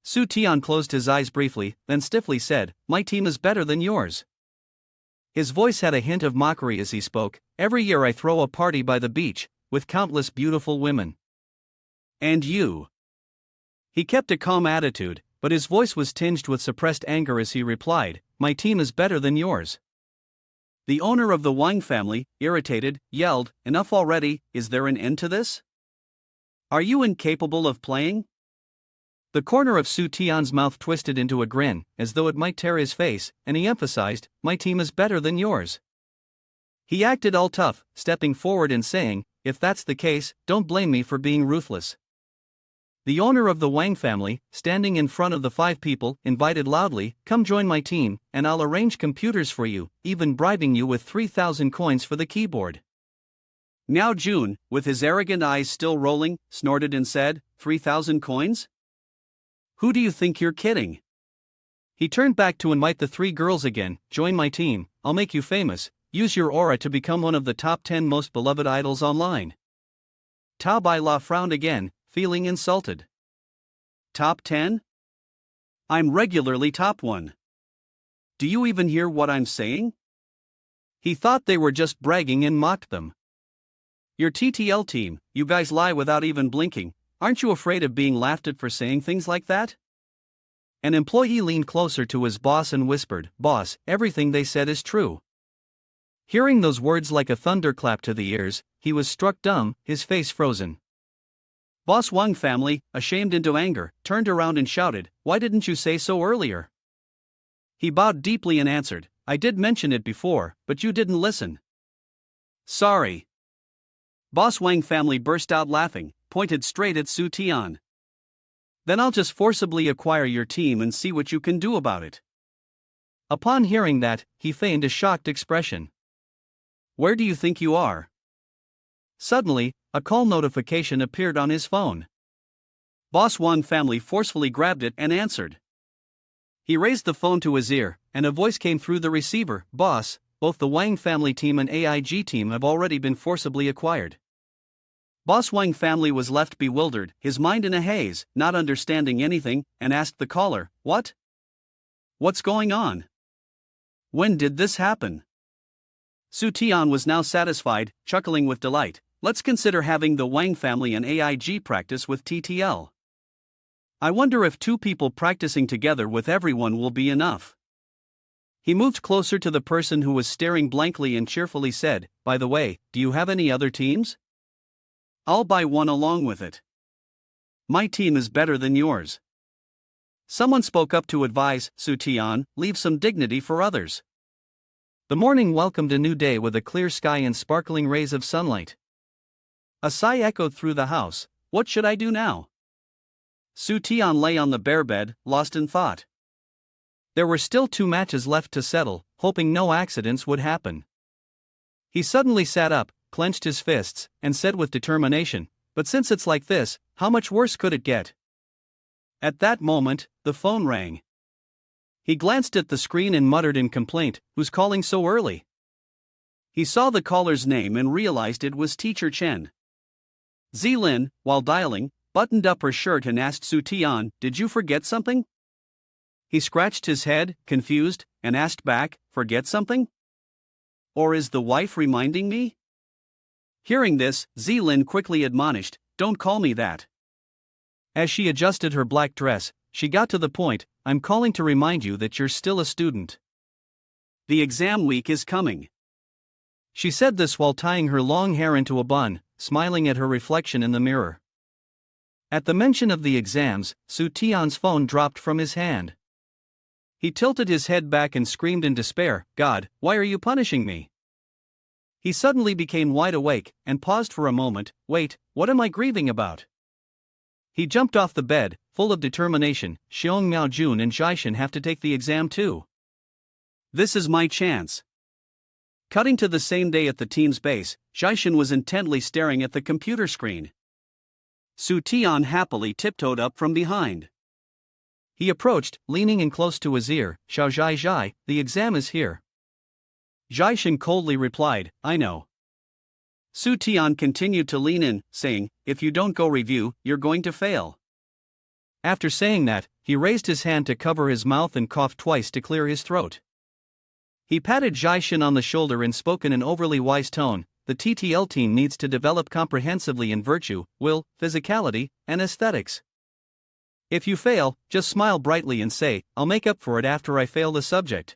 Su Tian closed his eyes briefly, then stiffly said, My team is better than yours. His voice had a hint of mockery as he spoke, Every year I throw a party by the beach, with countless beautiful women. And you? He kept a calm attitude, but his voice was tinged with suppressed anger as he replied, My team is better than yours. The owner of the Wang family, irritated, yelled, Enough already, is there an end to this? Are you incapable of playing? The corner of Su Tian's mouth twisted into a grin, as though it might tear his face, and he emphasized, My team is better than yours. He acted all tough, stepping forward and saying, If that's the case, don't blame me for being ruthless. The owner of the Wang family, standing in front of the 5 people, invited loudly, Come join my team, and I'll arrange computers for you, even bribing you with 3,000 coins for the keyboard. Now Jun, with his arrogant eyes still rolling, snorted and said, 3,000 coins? Who do you think you're kidding? He turned back to invite the 3 girls again, Join my team, I'll make you famous, use your aura to become one of the top 10 most beloved idols online. Tao Baila frowned again, feeling insulted. Top 10? I'm regularly top 1. Do you even hear what I'm saying? He thought they were just bragging and mocked them. Your TTL team, you guys lie without even blinking, aren't you afraid of being laughed at for saying things like that? An employee leaned closer to his boss and whispered, Boss, everything they said is true. Hearing those words like a thunderclap to the ears, he was struck dumb, his face frozen. Boss Wang family, ashamed into anger, turned around and shouted, "Why didn't you say so earlier?" He bowed deeply and answered, "I did mention it before, but you didn't listen." "Sorry." Boss Wang family burst out laughing, pointed straight at Su Tian. "Then I'll just forcibly acquire your team and see what you can do about it." Upon hearing that, he feigned a shocked expression. "Where do you think you are?" Suddenly, a call notification appeared on his phone. Boss Wang family forcefully grabbed it and answered. He raised the phone to his ear, and a voice came through the receiver, "Boss, both the Wang family team and AIG team have already been forcibly acquired." Boss Wang family was left bewildered, his mind in a haze, not understanding anything, and asked the caller, "What? What's going on? When did this happen?" Su Tian was now satisfied, chuckling with delight. "Let's consider having the Wang family and AIG practice with TTL. I wonder if two people practicing together with everyone will be enough." He moved closer to the person who was staring blankly and cheerfully said, "By the way, do you have any other teams? I'll buy one along with it. My team is better than yours." Someone spoke up to advise Su Tian, "Leave some dignity for others." The morning welcomed a new day with a clear sky and sparkling rays of sunlight. A sigh echoed through the house. "What should I do now?" Su Tian lay on the bare bed, lost in thought. There were still 2 matches left to settle, hoping no accidents would happen. He suddenly sat up, clenched his fists, and said with determination, "But since it's like this, how much worse could it get?" At that moment, the phone rang. He glanced at the screen and muttered in complaint, "Who's calling so early?" He saw the caller's name and realized it was Teacher Chen. Zilin, while dialing, buttoned up her shirt and asked Su Tian, "Did you forget something?" He scratched his head, confused, and asked back, "Forget something? Or is the wife reminding me?" Hearing this, Zilin quickly admonished, "Don't call me that." As she adjusted her black dress, she got to the point, "I'm calling to remind you that you're still a student. The exam week is coming." She said this while tying her long hair into a bun, smiling at her reflection in the mirror. At the mention of the exams, Su Tian's phone dropped from his hand. He tilted his head back and screamed in despair, "God, why are you punishing me?" He suddenly became wide awake, and paused for a moment. "Wait, what am I grieving about?" He jumped off the bed, full of determination. "Xiong Miaojun and Zhaishan have to take the exam too. This is my chance." Cutting to the same day at the team's base, Zhaishan was intently staring at the computer screen. Su Tian happily tiptoed up from behind. He approached, leaning in close to his ear. "Xiao Zhai Zhai, the exam is here." Zhaishan coldly replied, "I know." Su Tian continued to lean in, saying, "If you don't go review, you're going to fail." After saying that, he raised his hand to cover his mouth and coughed twice to clear his throat. He patted Zhaishan on the shoulder and spoke in an overly wise tone, "The TTL team needs to develop comprehensively in virtue, will, physicality, and aesthetics. If you fail, just smile brightly and say, 'I'll make up for it after I fail the subject.'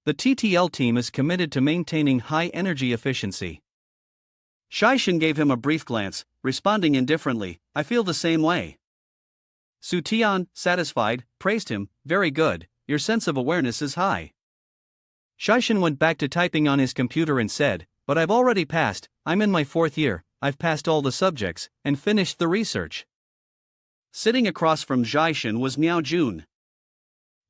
The TTL team is committed to maintaining high energy efficiency." Zhaishan gave him a brief glance, responding indifferently, "I feel the same way." Su Tian, satisfied, praised him, "Very good, your sense of awareness is high." Zhaishan went back to typing on his computer and said, "But I've already passed, I'm in my 4th year, I've passed all the subjects, and finished the research." Sitting across from Zhaishan was Miaojun.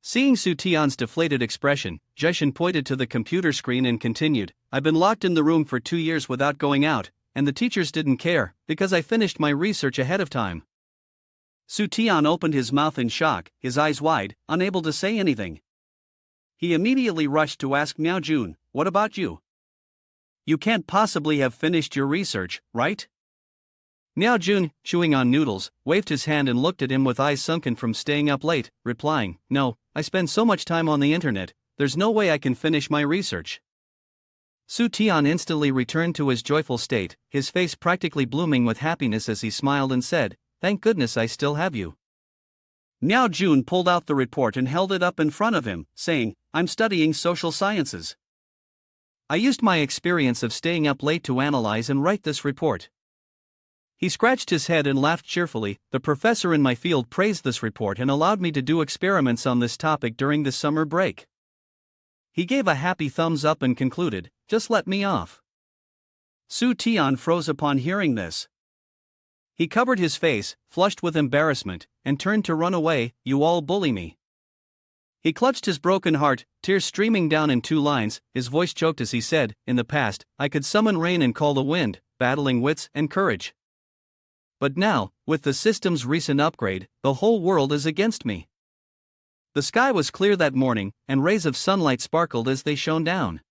Seeing Su Tian's deflated expression, Zhaishan pointed to the computer screen and continued, "I've been locked in the room for 2 years without going out, and the teachers didn't care, because I finished my research ahead of time." Su Tian opened his mouth in shock, his eyes wide, unable to say anything. He immediately rushed to ask Miaojun, "What about you? You can't possibly have finished your research, right?" Miaojun, chewing on noodles, waved his hand and looked at him with eyes sunken from staying up late, replying, "No, I spend so much time on the internet, there's no way I can finish my research." Su Tian instantly returned to his joyful state, his face practically blooming with happiness as he smiled and said, "Thank goodness I still have you." Miaojun pulled out the report and held it up in front of him, saying, "I'm studying social sciences. I used my experience of staying up late to analyze and write this report." He scratched his head and laughed cheerfully. The professor in my field praised this report and allowed me to do experiments on this topic during the summer break. He gave a happy thumbs up and concluded, "Just let me off." Su Tian froze upon hearing this. He covered his face, flushed with embarrassment, and turned to run away. "You all bully me." He clutched his broken heart, tears streaming down in 2 lines. His voice choked as he said, "In the past, I could summon rain and call the wind, battling wits and courage. But now, with the system's recent upgrade, the whole world is against me." The sky was clear that morning, and rays of sunlight sparkled as they shone down.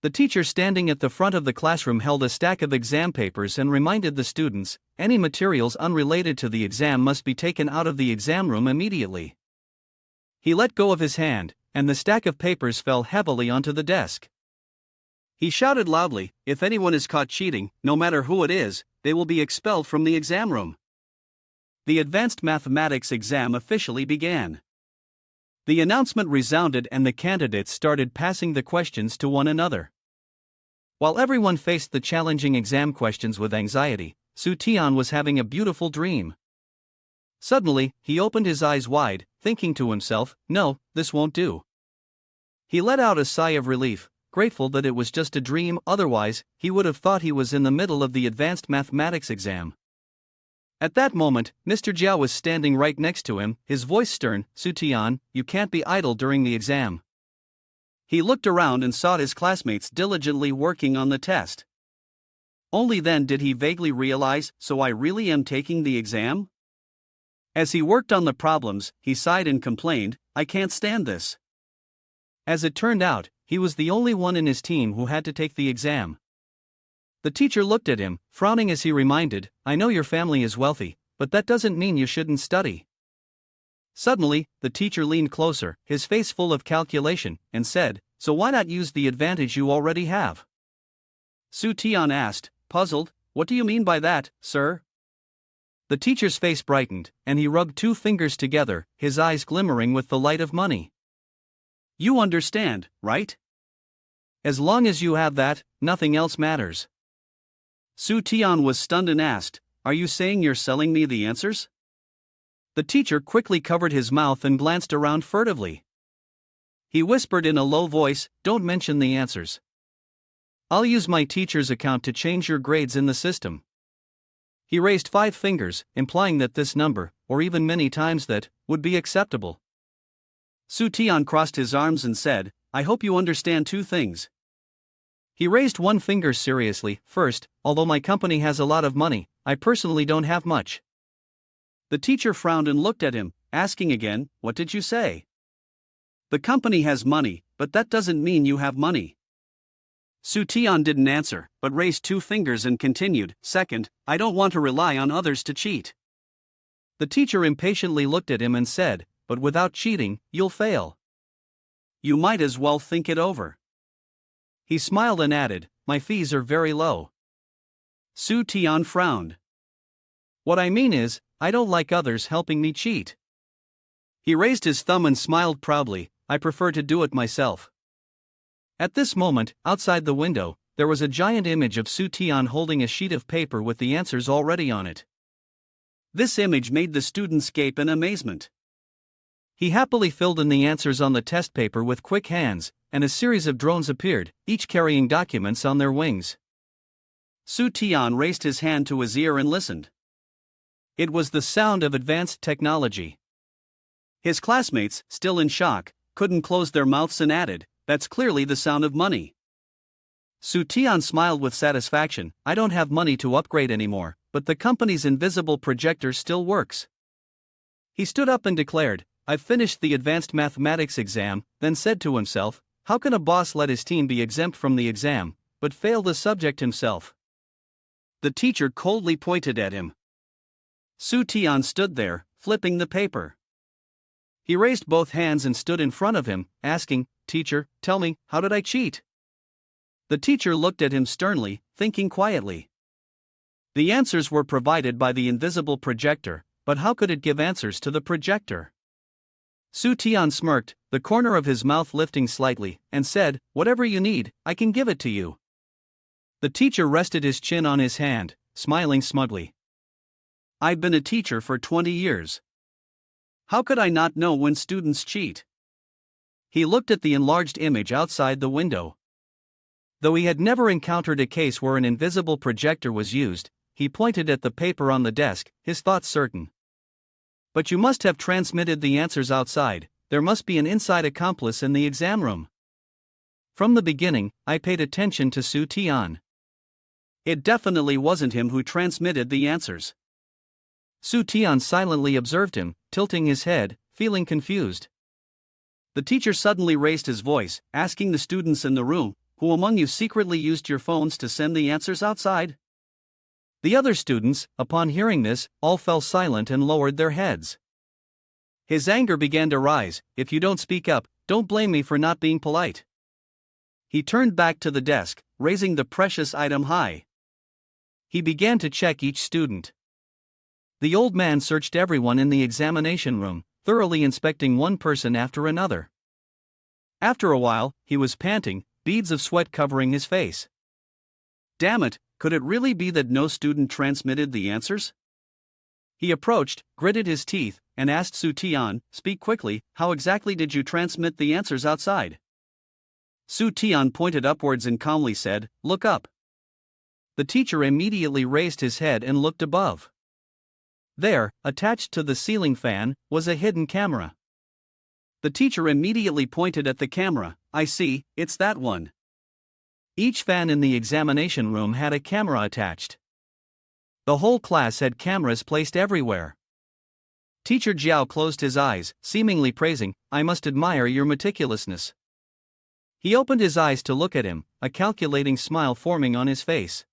The teacher standing at the front of the classroom held a stack of exam papers and reminded the students, any materials unrelated to the exam must be taken out of the exam room immediately. He let go of his hand, and the stack of papers fell heavily onto the desk. He shouted loudly, "If anyone is caught cheating, no matter who it is, they will be expelled from the exam room." The advanced mathematics exam officially began. The announcement resounded and the candidates started passing the questions to one another. While everyone faced the challenging exam questions with anxiety, Su Tian was having a beautiful dream. Suddenly, he opened his eyes wide, thinking to himself, "No, this won't do." He let out a sigh of relief, grateful that it was just a dream. Otherwise, he would have thought he was in the middle of the advanced mathematics exam. At that moment, Mr. Jiao was standing right next to him, his voice stern. "Su Tian, you can't be idle during the exam." He looked around and saw his classmates diligently working on the test. Only then did he vaguely realize, "So I really am taking the exam?" As he worked on the problems, he sighed and complained, "I can't stand this." As it turned out, he was the only one in his team who had to take the exam. The teacher looked at him, frowning as he reminded, "I know your family is wealthy, but that doesn't mean you shouldn't study." Suddenly, the teacher leaned closer, his face full of calculation, and said, "So why not use the advantage you already have?" Su Tian asked, puzzled, "What do you mean by that, sir?" The teacher's face brightened, and he rubbed 2 fingers together, his eyes glimmering with the light of money. "You understand, right? As long as you have that, nothing else matters." Su Tian was stunned and asked, "Are you saying you're selling me the answers?" The teacher quickly covered his mouth and glanced around furtively. He whispered in a low voice, "Don't mention the answers. I'll use my teacher's account to change your grades in the system." He raised 5 fingers, implying that this number, or even many times that, would be acceptable. Su Tian crossed his arms and said, "I hope you understand 2 things. He raised 1 finger seriously. "First, although my company has a lot of money, I personally don't have much." The teacher frowned and looked at him, asking again, "What did you say?" "The company has money, but that doesn't mean you have money." Su Tian didn't answer, but raised 2 fingers and continued, "Second, I don't want to rely on others to cheat." The teacher impatiently looked at him and said, "But without cheating, you'll fail. You might as well think it over." He smiled and added, "My fees are very low." Su Tian frowned. "What I mean is, I don't like others helping me cheat." He raised his thumb and smiled proudly, "I prefer to do it myself." At this moment, outside the window, there was a giant image of Su Tian holding a sheet of paper with the answers already on it. This image made the students gape in amazement. He happily filled in the answers on the test paper with quick hands, and a series of drones appeared, each carrying documents on their wings. Su Tian raised his hand to his ear and listened. It was the sound of advanced technology. His classmates, still in shock, couldn't close their mouths and added, "That's clearly the sound of money." Su Tian smiled with satisfaction, "I don't have money to upgrade anymore, but the company's invisible projector still works." He stood up and declared, "I've finished the advanced mathematics exam," then said to himself, "How can a boss let his team be exempt from the exam, but fail the subject himself?" The teacher coldly pointed at him. Su Tian stood there, flipping the paper. He raised both hands and stood in front of him, asking, "Teacher, tell me, how did I cheat?" The teacher looked at him sternly, thinking quietly. The answers were provided by the invisible projector, but how could it give answers to the projector? Su Tian smirked, the corner of his mouth lifting slightly, and said, "Whatever you need, I can give it to you." The teacher rested his chin on his hand. smiling smugly. I've been a teacher for 20 years. How could I not know when students cheat? He looked at the enlarged image outside the window. Though he had never encountered a case where an invisible projector was used, he pointed at the paper on the desk, his thoughts certain. But you must have transmitted the answers outside. There must be an inside accomplice in the exam room. From the beginning, I paid attention to Su Tian. It definitely wasn't him who transmitted the answers. Su Tian silently observed him, tilting his head, feeling confused. The teacher suddenly raised his voice, asking the students in the room, "Who among you secretly used your phones to send the answers outside?" The other students, upon hearing this, all fell silent and lowered their heads. His anger began to rise. "If you don't speak up, don't blame me for not being polite." He turned back to the desk, raising the precious item high. He began to check each student. The old man searched everyone in the examination room, thoroughly inspecting one person after another. After a while, he was panting, beads of sweat covering his face. Damn it, could it really be that no student transmitted the answers? He approached, gritted his teeth, and asked Su Tian, "Speak quickly, how exactly did you transmit the answers outside?" Su Tian pointed upwards and calmly said, "Look up." The teacher immediately raised his head and looked above. There, attached to the ceiling fan, was a hidden camera. The teacher immediately pointed at the camera. "I see, it's that one." Each fan in the examination room had a camera attached. The whole class had cameras placed everywhere. Teacher Jiao closed his eyes, seemingly praising, "I must admire your meticulousness." He opened his eyes to look at him, a calculating smile forming on his face.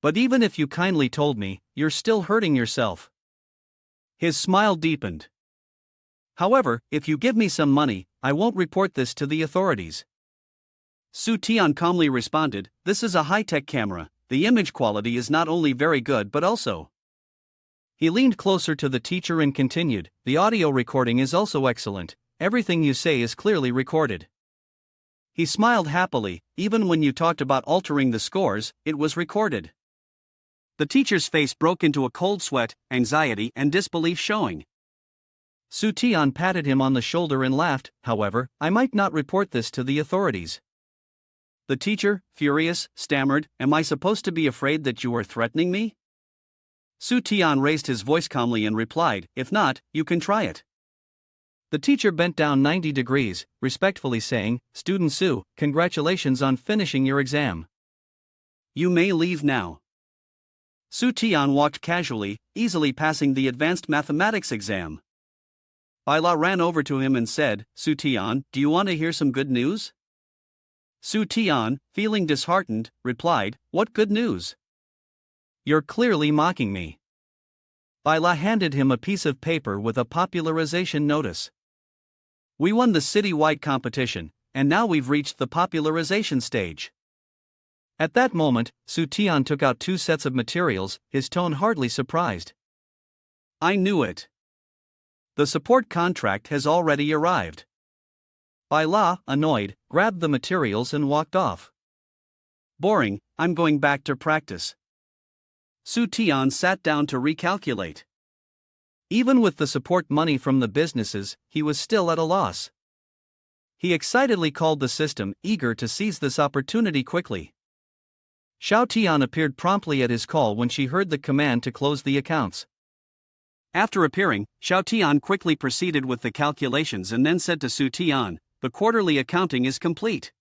"But even if you kindly told me, you're still hurting yourself." His smile deepened. "However, if you give me some money, I won't report this to the authorities." Su Tian calmly responded, "This is a high-tech camera. The image quality is not only very good but also..." He leaned closer to the teacher and continued, "The audio recording is also excellent. Everything you say is clearly recorded." He smiled happily. "Even when you talked about altering the scores, it was recorded." The teacher's face broke into a cold sweat, anxiety and disbelief showing. Su Tian patted him on the shoulder and laughed. "However, I might not report this to the authorities." The teacher, furious, stammered, "Am I supposed to be afraid that you are threatening me?" Su Tian raised his voice calmly and replied, "If not, you can try it." The teacher bent down 90 degrees, respectfully saying, "Student Su, congratulations on finishing your exam. You may leave now." Su Tian walked casually, easily passing the advanced mathematics exam. Baila ran over to him and said, "Su Tian, do you want to hear some good news?" Su Tian, feeling disheartened, replied, "What good news?" "You're clearly mocking me." Baila handed him a piece of paper with a popularization notice. "We won the city-wide competition, and now we've reached the popularization stage." At that moment, Su Tian took out 2 sets of materials, his tone hardly surprised. "I knew it. The support contract has already arrived." Baila, annoyed, grabbed the materials and walked off. "Boring, I'm going back to practice." Su Tian sat down to recalculate. Even with the support money from the businesses, he was still at a loss. He excitedly called the system, eager to seize this opportunity quickly. Xiao Tian appeared promptly at his call when she heard the command to close the accounts. After appearing, Xiao Tian quickly proceeded with the calculations and then said to Su Tian, "The quarterly accounting is complete.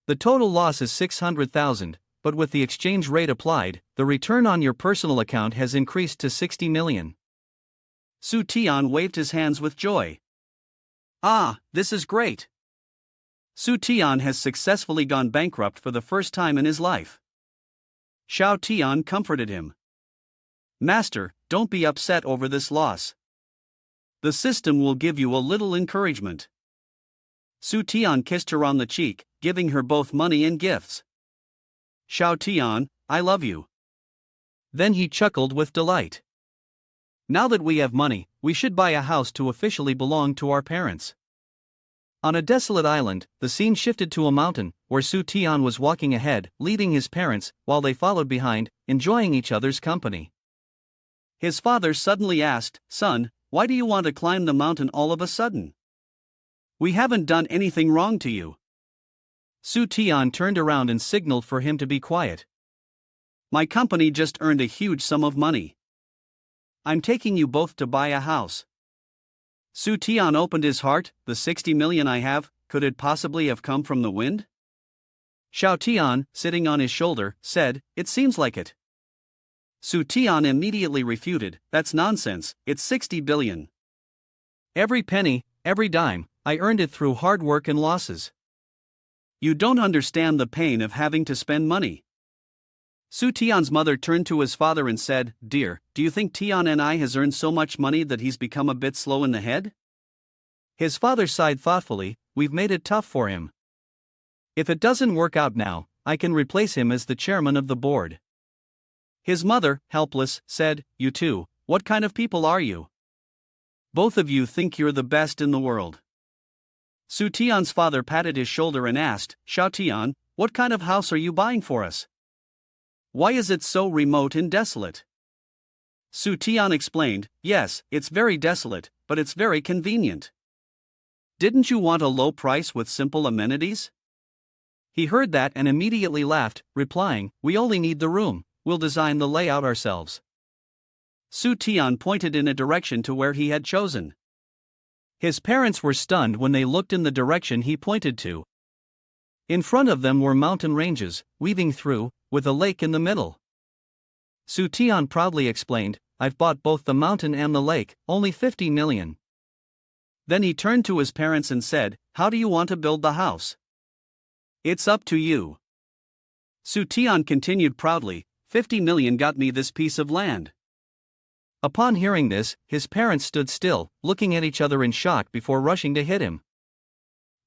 The total loss is 600,000, but with the exchange rate applied, the return on your personal account has increased to 60 million. Su Tian waved his hands with joy. "Ah, this is great. Su Tian has successfully gone bankrupt for the first time in his life." Xiao Tian comforted him. "Master, don't be upset over this loss. The system will give you a little encouragement." Su Tian kissed her on the cheek, giving her both money and gifts. "Xiao Tian, I love you." Then he chuckled with delight. "Now that we have money, we should buy a house to officially belong to our parents." On a desolate island, the scene shifted to a mountain, where Su Tian was walking ahead, leading his parents, while they followed behind, enjoying each other's company. His father suddenly asked, "Son, why do you want to climb the mountain all of a sudden? We haven't done anything wrong to you." Su Tian turned around and signaled for him to be quiet. "My company just earned a huge sum of money. I'm taking you both to buy a house." Su Tian opened his heart. "The 60 million I have, could it possibly have come from the wind?" Xiao Tian, sitting on his shoulder, said, "It seems like it." Su Tian immediately refuted, "That's nonsense, it's 60 billion. Every penny, every dime, I earned it through hard work and losses. You don't understand the pain of having to spend money." Su Tian's mother turned to his father and said, "Dear, do you think Tian and I has earned so much money that he's become a bit slow in the head?" His father sighed thoughtfully, "We've made it tough for him. If it doesn't work out now, I can replace him as the chairman of the board." His mother, helpless, said, "You two, what kind of people are you? Both of you think you're the best in the world." Su Tian's father patted his shoulder and asked, "Xiao Tian, what kind of house are you buying for us? Why is it so remote and desolate?" Su Tian explained, "Yes, it's very desolate, but it's very convenient. Didn't you want a low price with simple amenities?" He heard that and immediately laughed, replying, "We only need the room, we'll design the layout ourselves." Su Tian pointed in a direction to where he had chosen. His parents were stunned when they looked in the direction he pointed to. In front of them were mountain ranges, weaving through, with a lake in the middle. Su Tian proudly explained, "I've bought both the mountain and the lake, only 50 million. Then he turned to his parents and said, "How do you want to build the house? It's up to you." Su Tian continued proudly, 50 million got me this piece of land." Upon hearing this, his parents stood still, looking at each other in shock before rushing to hit him.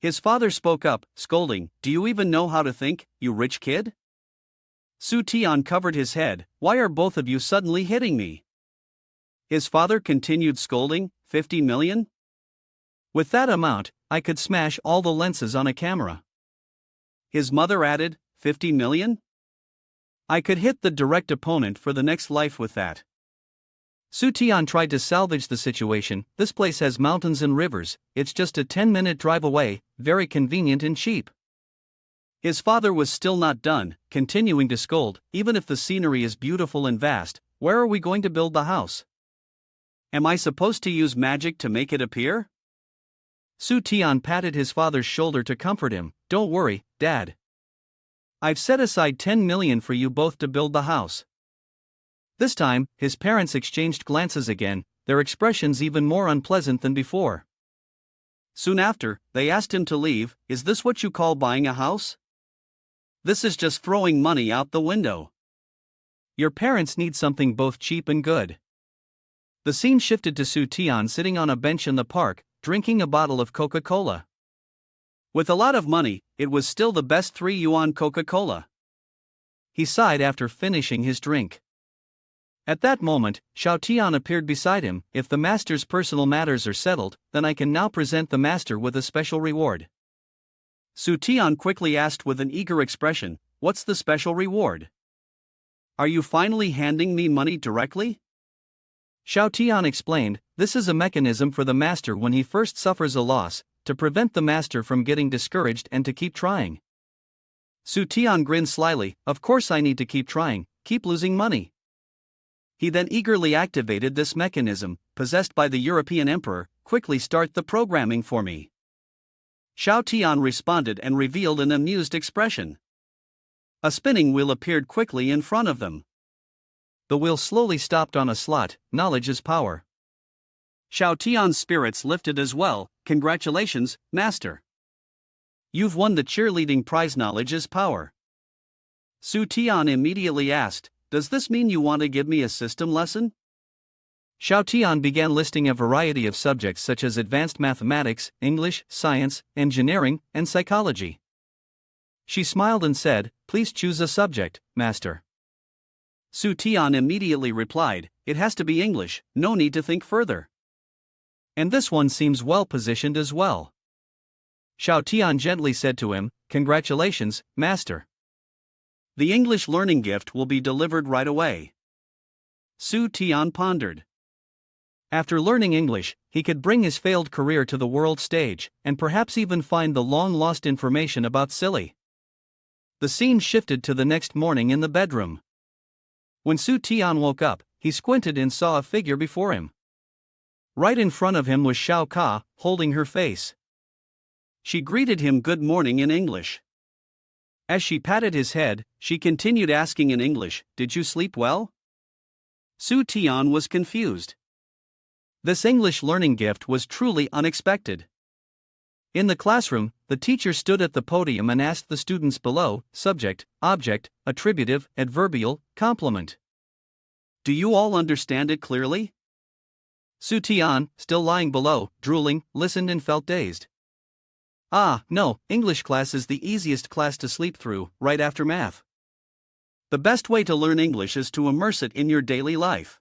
His father spoke up, scolding, "Do you even know how to think, you rich kid?" Su Tian covered his head, "Why are both of you suddenly hitting me?" His father continued scolding, 50 million? With that amount, I could smash all the lenses on a camera. His mother added, 50 million? I could hit the direct opponent for the next life with that. Su Tian tried to salvage the situation. "This place has mountains and rivers, it's just a 10-minute drive away, very convenient and cheap." His father was still not done, continuing to scold, "Even if the scenery is beautiful and vast, where are we going to build the house? Am I supposed to use magic to make it appear?" Su Tian patted his father's shoulder to comfort him, "Don't worry, Dad. I've set aside 10 million for you both to build the house." This time, his parents exchanged glances again, their expressions even more unpleasant than before. Soon after, they asked him to leave. "Is this what you call buying a house? This is just throwing money out the window. Your parents need something both cheap and good." The scene shifted to Su Tian sitting on a bench in the park, drinking a bottle of Coca-Cola. With a lot of money, it was still the best 3 yuan Coca-Cola. He sighed after finishing his drink. At that moment, Xiao Tian appeared beside him. "If the master's personal matters are settled, then I can now present the master with a special reward." Su Tian quickly asked with an eager expression, "What's the special reward? Are you finally handing me money directly?" Xiao Tian explained, "This is a mechanism for the master when he first suffers a loss, to prevent the master from getting discouraged and to keep trying." Su Tian grinned slyly, "Of course I need to keep trying, keep losing money." He then eagerly activated this mechanism, possessed by the European emperor. "Quickly start the programming for me." Xiao Tian responded and revealed an amused expression. A spinning wheel appeared quickly in front of them. The wheel slowly stopped on a slot. "Knowledge is power." Xiao Tian's spirits lifted as well. "Congratulations, master. You've won the cheerleading prize. Knowledge is power." Su Tian immediately asked, "Does this mean you want to give me a system lesson?" Xiao Tian began listing a variety of subjects such as advanced mathematics, English, science, engineering, and psychology. She smiled and said, "Please choose a subject, master." Su Tian immediately replied, "It has to be English, no need to think further. And this one seems well positioned as well." Xiao Tian gently said to him, "Congratulations, master. The English learning gift will be delivered right away." Su Tian pondered. After learning English, he could bring his failed career to the world stage, and perhaps even find the long-lost information about Silly. The scene shifted to the next morning in the bedroom. When Su Tian woke up, he squinted and saw a figure before him. Right in front of him was Xiao Ka, holding her face. She greeted him good morning in English. As she patted his head, she continued asking in English, "Did you sleep well?" Su Tian was confused. This English learning gift was truly unexpected. In the classroom, the teacher stood at the podium and asked the students below, subject, object, attributive, adverbial, complement. Do you all understand it clearly? Su Tian, still lying below, drooling, listened and felt dazed. Ah, no, English class is the easiest class to sleep through, right after math. The best way to learn English is to immerse it in your daily life.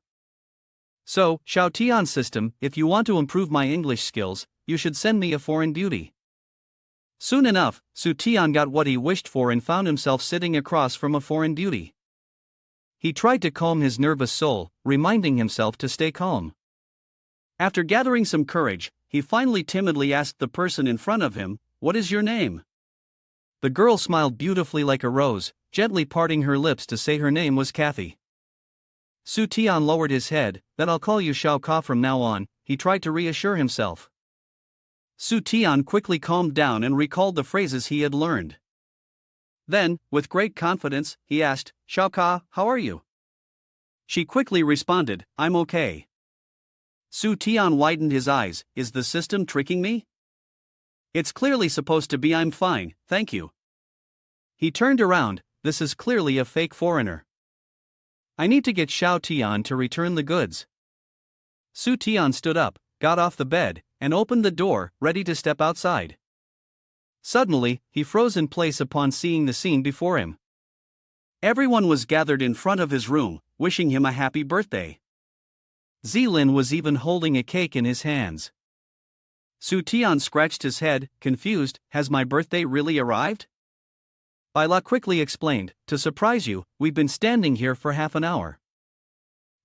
So, Xiao Tian's system, if you want to improve my English skills, you should send me a foreign beauty. Soon enough, Su Tian got what he wished for and found himself sitting across from a foreign beauty. He tried to calm his nervous soul, reminding himself to stay calm. After gathering some courage, he finally timidly asked the person in front of him, "What is your name?" The girl smiled beautifully like a rose, gently parting her lips to say her name was Kathy. Su Tian lowered his head. "Then I'll call you Xiao Ka from now on," he tried to reassure himself. Su Tian quickly calmed down and recalled the phrases he had learned. Then, with great confidence, he asked, "Xiao Ka, how are you?" She quickly responded, "I'm okay." Su Tian widened his eyes. Is the system tricking me? It's clearly supposed to be "I'm fine, thank you." He turned around. This is clearly a fake foreigner. I need to get Xiao Tian to return the goods. Su Tian stood up, got off the bed, and opened the door, ready to step outside. Suddenly, he froze in place upon seeing the scene before him. Everyone was gathered in front of his room, wishing him a happy birthday. Zilin was even holding a cake in his hands. Su Tian scratched his head, confused. Has my birthday really arrived? Baila quickly explained, "To surprise you, we've been standing here for half an hour."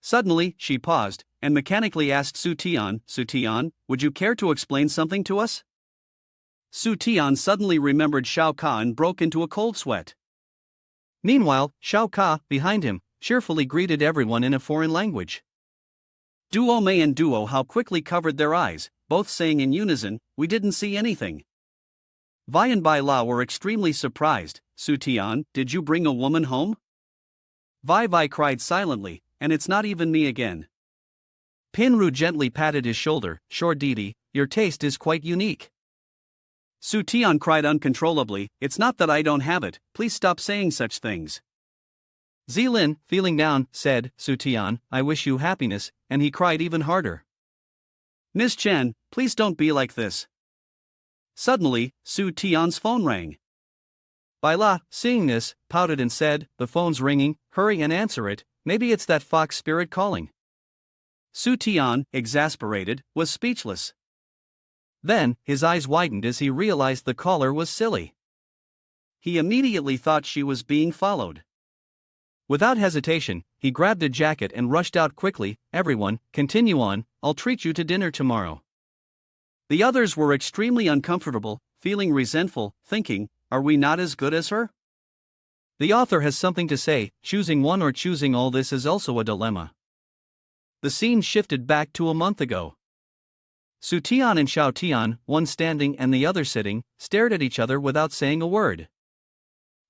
Suddenly, she paused, and mechanically asked Su Tian, "Su Tian, would you care to explain something to us?" Su Tian suddenly remembered Xiao Ka and broke into a cold sweat. Meanwhile, Xiao Ka, behind him, cheerfully greeted everyone in a foreign language. Duo Mei and Duo Hao quickly covered their eyes, both saying in unison, "We didn't see anything." Vi and Bai La were extremely surprised. "Su Tian, did you bring a woman home?" Vi cried silently, "And it's not even me again." Pinru gently patted his shoulder. "Sure Didi, your taste is quite unique." Su Tian cried uncontrollably, "It's not that I don't have it, please stop saying such things." Zilin, feeling down, said, "Su Tian, I wish you happiness," and he cried even harder. "Miss Chen, please don't be like this." Suddenly, Su Tian's phone rang. Baila, seeing this, pouted and said, "The phone's ringing, hurry and answer it, maybe it's that fox spirit calling." Su Tian, exasperated, was speechless. Then, his eyes widened as he realized the caller was Silly. He immediately thought she was being followed. Without hesitation, he grabbed a jacket and rushed out quickly. "Everyone, continue on, I'll treat you to dinner tomorrow." The others were extremely uncomfortable, feeling resentful, thinking, "Are we not as good as her?" The author has something to say. Choosing one or choosing all, this is also a dilemma. The scene shifted back to a month ago. Su Tian and Xiao Tian, one standing and the other sitting, stared at each other without saying a word.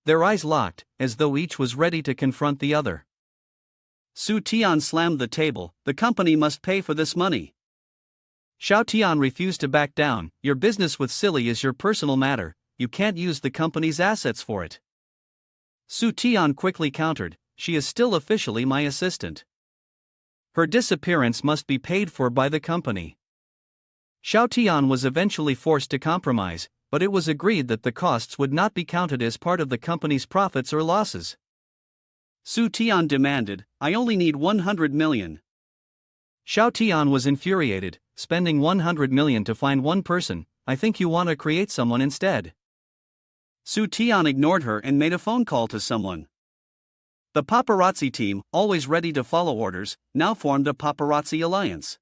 Their eyes locked, as though each was ready to confront the other. Su Tian slammed the table. "The company must pay for this money." Xiao Tian refused to back down. "Your business with Silly is your personal matter, you can't use the company's assets for it." Su Tian quickly countered, "She is still officially my assistant. Her disappearance must be paid for by the company." Xiao Tian was eventually forced to compromise, but it was agreed that the costs would not be counted as part of the company's profits or losses. Su Tian demanded, "I only need 100 million. Xiao Tian was infuriated. Spending 100 million to find one person, I think you want to create someone instead. Su Tian ignored her and made a phone call to someone. The paparazzi team, always ready to follow orders, now formed a paparazzi alliance.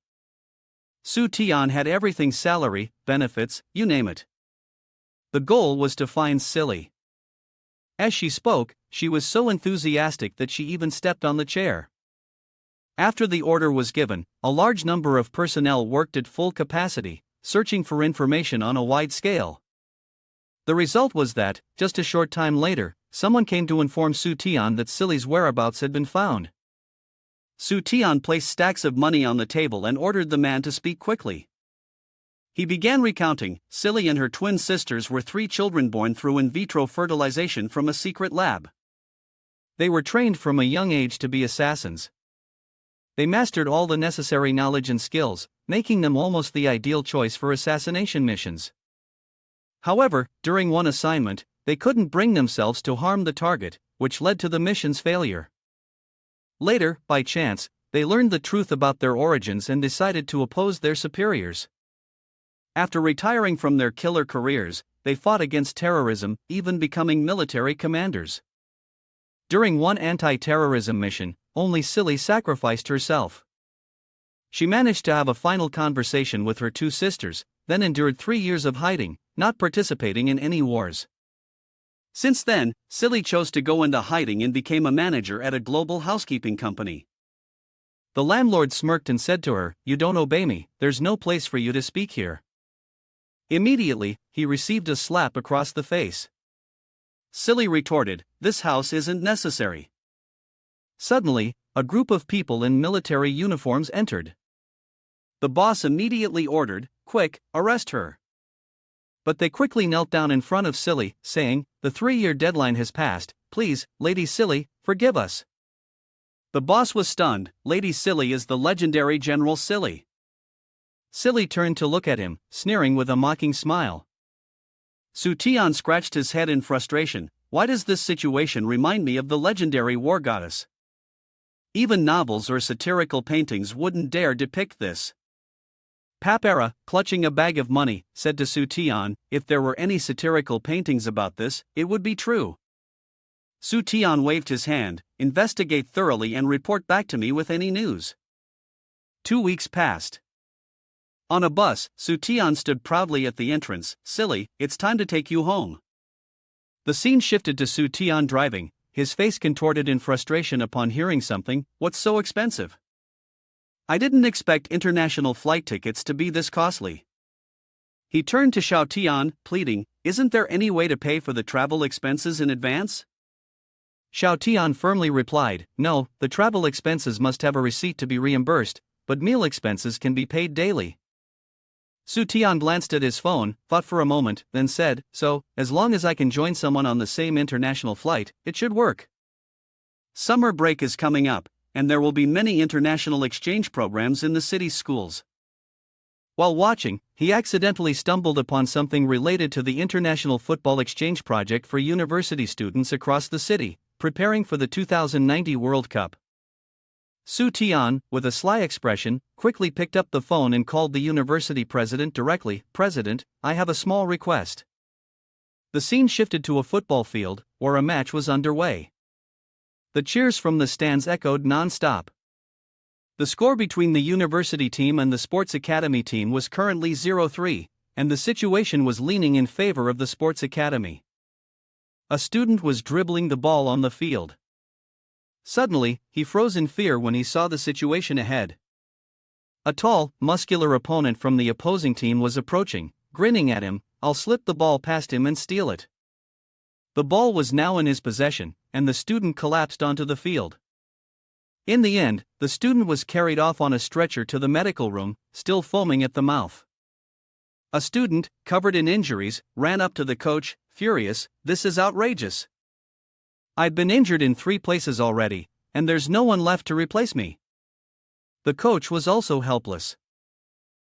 Su Tian had everything: salary, benefits, you name it. The goal was to find Silly. As she spoke, she was so enthusiastic that she even stepped on the chair. After the order was given, a large number of personnel worked at full capacity, searching for information on a wide scale. The result was that, just a short time later, someone came to inform Su Tian that Silly's whereabouts had been found. Su Tian placed stacks of money on the table and ordered the man to speak quickly. He began recounting. Silly and her twin sisters were 3 children born through in vitro fertilization from a secret lab. They were trained from a young age to be assassins. They mastered all the necessary knowledge and skills, making them almost the ideal choice for assassination missions. However, during one assignment, they couldn't bring themselves to harm the target, which led to the mission's failure. Later, by chance, they learned the truth about their origins and decided to oppose their superiors. After retiring from their killer careers, they fought against terrorism, even becoming military commanders. During one anti-terrorism mission, only Silly sacrificed herself. She managed to have a final conversation with her 2 sisters, then endured 3 years of hiding, not participating in any wars. Since then, Silly chose to go into hiding and became a manager at a global housekeeping company. The landlord smirked and said to her, "You don't obey me, there's no place for you to speak here." Immediately, he received a slap across the face. Silly retorted, "This house isn't necessary." Suddenly, a group of people in military uniforms entered. The boss immediately ordered, "Quick, arrest her." But they quickly knelt down in front of Silly, saying, "The 3-year deadline has passed, please, Lady Silly, forgive us." The boss was stunned. Lady Silly is the legendary General Silly. Silly turned to look at him, sneering with a mocking smile. Su Tian scratched his head in frustration. Why does this situation remind me of the legendary war goddess? Even novels or satirical paintings wouldn't dare depict this. Papera, clutching a bag of money, said to Su Tian, "If there were any satirical paintings about this, it would be true." Su Tian waved his hand, "Investigate thoroughly and report back to me with any news." 2 weeks passed. On a bus, Su Tian stood proudly at the entrance. "Silly, it's time to take you home." The scene shifted to Su Tian driving, his face contorted in frustration upon hearing something. "What's so expensive? I didn't expect international flight tickets to be this costly." He turned to Xiao Tian, pleading, "Isn't there any way to pay for the travel expenses in advance?" Xiao Tian firmly replied, "No, the travel expenses must have a receipt to be reimbursed, but meal expenses can be paid daily." Su Tian glanced at his phone, thought for a moment, then said, "So, as long as I can join someone on the same international flight, it should work." Summer break is coming up, and there will be many international exchange programs in the city's schools. While watching, he accidentally stumbled upon something related to the International Football Exchange Project for university students across the city, preparing for the 2090 World Cup. Su Tian, with a sly expression, quickly picked up the phone and called the university president directly. "President, I have a small request." The scene shifted to a football field, where a match was underway. The cheers from the stands echoed non-stop. The score between the university team and the sports academy team was currently 0-3, and the situation was leaning in favor of the sports academy. A student was dribbling the ball on the field. Suddenly, he froze in fear when he saw the situation ahead. A tall, muscular opponent from the opposing team was approaching, grinning at him. "I'll slip the ball past him and steal it." The ball was now in his possession, and the student collapsed onto the field. In the end, the student was carried off on a stretcher to the medical room, still foaming at the mouth. A student, covered in injuries, ran up to the coach, furious, "This is outrageous. I've been injured in 3 places already, and there's no one left to replace me." The coach was also helpless.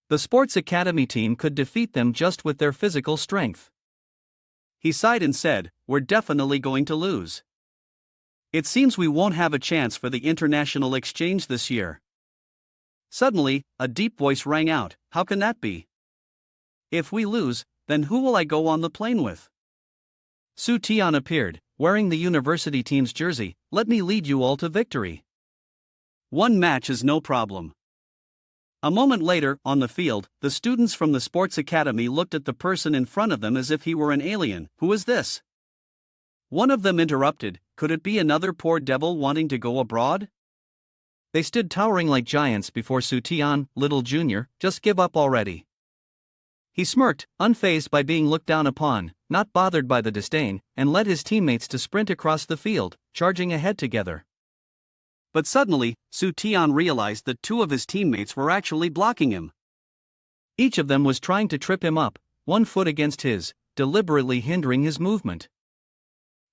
The sports academy team could defeat them just with their physical strength. He sighed and said, "We're definitely going to lose. It seems we won't have a chance for the international exchange this year." Suddenly, a deep voice rang out, "How can that be? If we lose, then who will I go on the plane with? Su Tian appeared, wearing the university team's jersey. Let me lead you all to victory. One match is no problem. A moment later, on the field, the students from the sports academy looked at the person in front of them as if he were an alien. Who is this? One of them interrupted. Could it be another poor devil wanting to go abroad? They stood towering like giants before Su Tian. Little junior, just give up already. He smirked, unfazed by being looked down upon, not bothered by the disdain, and led his teammates to sprint across the field, charging ahead together. But suddenly, Su Tian realized that two of his teammates were actually blocking him. Each of them was trying to trip him up, one foot against his, deliberately hindering his movement.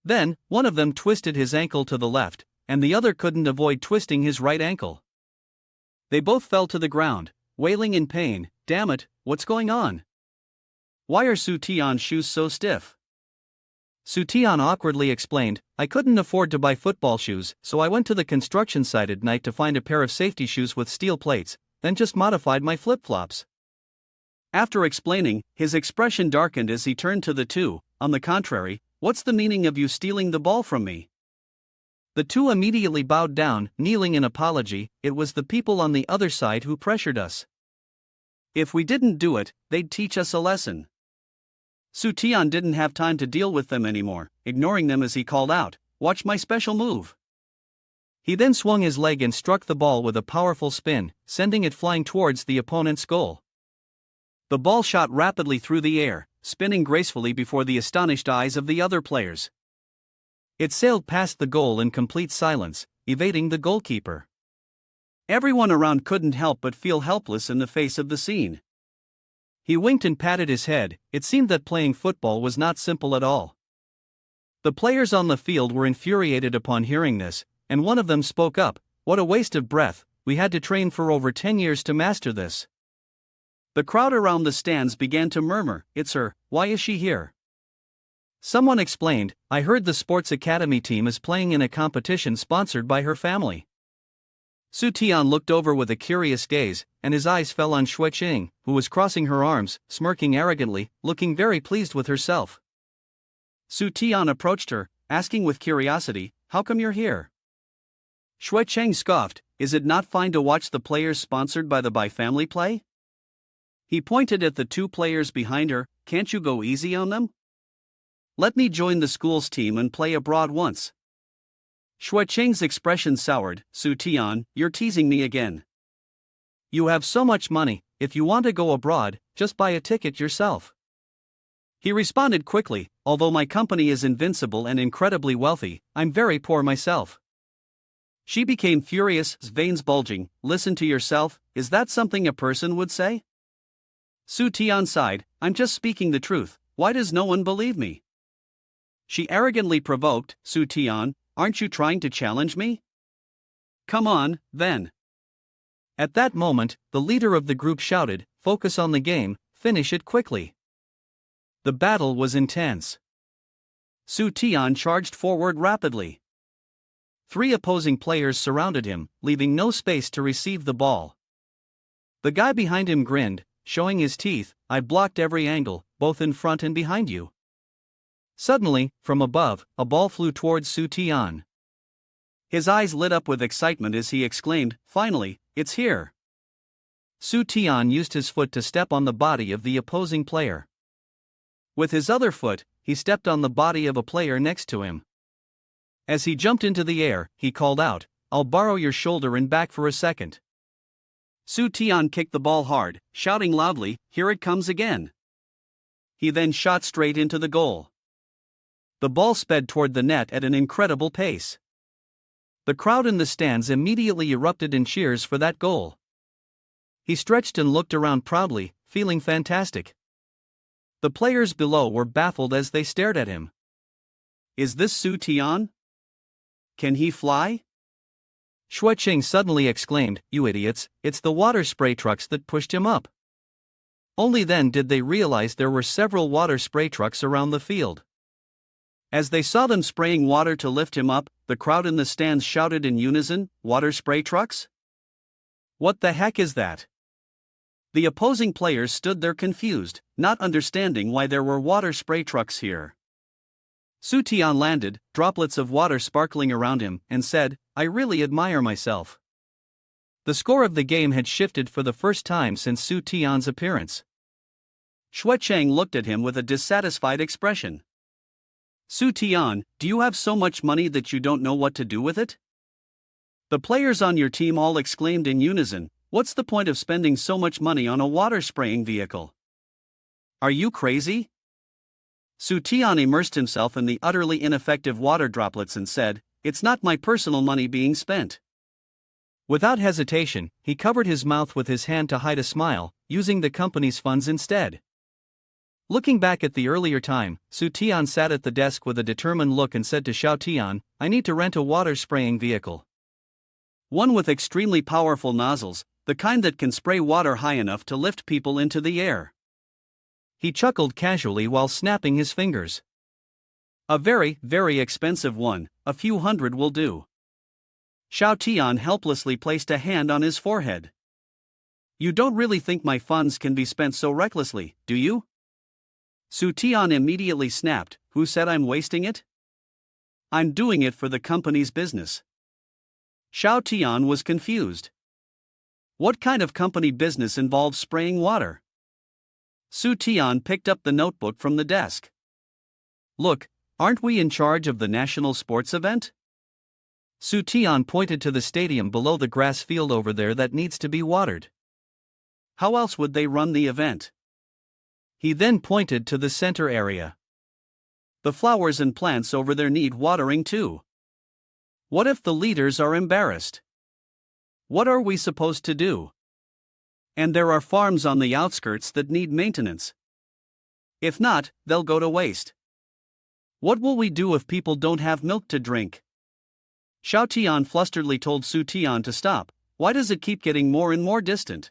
Then, one of them twisted his ankle to the left, and the other couldn't avoid twisting his right ankle. They both fell to the ground, wailing in pain. Damn it, what's going on? Why are Su Tian's shoes so stiff? Su Tian awkwardly explained, I couldn't afford to buy football shoes, so I went to the construction site at night to find a pair of safety shoes with steel plates, then just modified my flip-flops. After explaining, his expression darkened as he turned to the two. On the contrary, what's the meaning of you stealing the ball from me? The two immediately bowed down, kneeling in apology. It was the people on the other side who pressured us. If we didn't do it, they'd teach us a lesson. Su Tian didn't have time to deal with them anymore, ignoring them as he called out, watch my special move. He then swung his leg and struck the ball with a powerful spin, sending it flying towards the opponent's goal. The ball shot rapidly through the air, spinning gracefully before the astonished eyes of the other players. It sailed past the goal in complete silence, evading the goalkeeper. Everyone around couldn't help but feel helpless in the face of the scene. He winked and patted his head. It seemed that playing football was not simple at all. The players on the field were infuriated upon hearing this, and one of them spoke up, what a waste of breath, we had to train for over 10 years to master this. The crowd around the stands began to murmur, it's her, why is she here? Someone explained, I heard the sports academy team is playing in a competition sponsored by her family. Su Tian looked over with a curious gaze, and his eyes fell on Shui Qing, who was crossing her arms, smirking arrogantly, looking very pleased with herself. Su Tian approached her, asking with curiosity, how come you're here? Shui Qing scoffed, is it not fine to watch the players sponsored by the Bai family play? He pointed at the two players behind her, can't you go easy on them? Let me join the school's team and play abroad once. Shui Qing's expression soured, Su Tian, you're teasing me again. You have so much money, if you want to go abroad, just buy a ticket yourself. He responded quickly, although my company is invincible and incredibly wealthy, I'm very poor myself. She became furious, veins bulging, listen to yourself, is that something a person would say? Su Tian sighed, I'm just speaking the truth, why does no one believe me? She arrogantly provoked, Su Tian, aren't you trying to challenge me? Come on, then. At that moment, the leader of the group shouted, focus on the game, finish it quickly. The battle was intense. Su Tian charged forward rapidly. 3 opposing players surrounded him, leaving no space to receive the ball. The guy behind him grinned, showing his teeth, I blocked every angle, both in front and behind you. Suddenly, from above, a ball flew towards Su Tian. His eyes lit up with excitement as he exclaimed, finally, it's here. Su Tian used his foot to step on the body of the opposing player. With his other foot, he stepped on the body of a player next to him. As he jumped into the air, he called out, I'll borrow your shoulder and back for a second. Su Tian kicked the ball hard, shouting loudly, here it comes again. He then shot straight into the goal. The ball sped toward the net at an incredible pace. The crowd in the stands immediately erupted in cheers for that goal. He stretched and looked around proudly, feeling fantastic. The players below were baffled as they stared at him. Is this Su Tian? Can he fly? Shui Qing suddenly exclaimed, you idiots, it's the water spray trucks that pushed him up. Only then did they realize there were several water spray trucks around the field. As they saw them spraying water to lift him up, the crowd in the stands shouted in unison, water spray trucks? What the heck is that? The opposing players stood there confused, not understanding why there were water spray trucks here. Su Tian landed, droplets of water sparkling around him, and said, "I really admire myself." The score of the game had shifted for the first time since Su Tian's appearance. Shui Cheng looked at him with a dissatisfied expression. "Su Tian, do you have so much money that you don't know what to do with it?" The players on your team all exclaimed in unison, "What's the point of spending so much money on a water-spraying vehicle? Are you crazy?" Su Tian immersed himself in the utterly ineffective water droplets and said, "It's not my personal money being spent." Without hesitation, he covered his mouth with his hand to hide a smile, using the company's funds instead. Looking back at the earlier time, Su Tian sat at the desk with a determined look and said to Xiao Tian, "I need to rent a water-spraying vehicle. One with extremely powerful nozzles, the kind that can spray water high enough to lift people into the air." He chuckled casually while snapping his fingers. "A very, very expensive one, a few hundred will do." Xiao Tian helplessly placed a hand on his forehead. "You don't really think my funds can be spent so recklessly, do you?" Su Tian immediately snapped, "Who said I'm wasting it? I'm doing it for the company's business." Xiao Tian was confused. What kind of company business involves spraying water? Su Tian picked up the notebook from the desk. "Look, aren't we in charge of the national sports event?" Su Tian pointed to the stadium below the grass field over there that needs to be watered. "How else would they run the event?" He then pointed to the center area. "The flowers and plants over there need watering too. What if the leaders are embarrassed? What are we supposed to do? And there are farms on the outskirts that need maintenance. If not, they'll go to waste. What will we do if people don't have milk to drink?" Xiao Tian flusteredly told Su Tian to stop. "Why does it keep getting more and more distant?"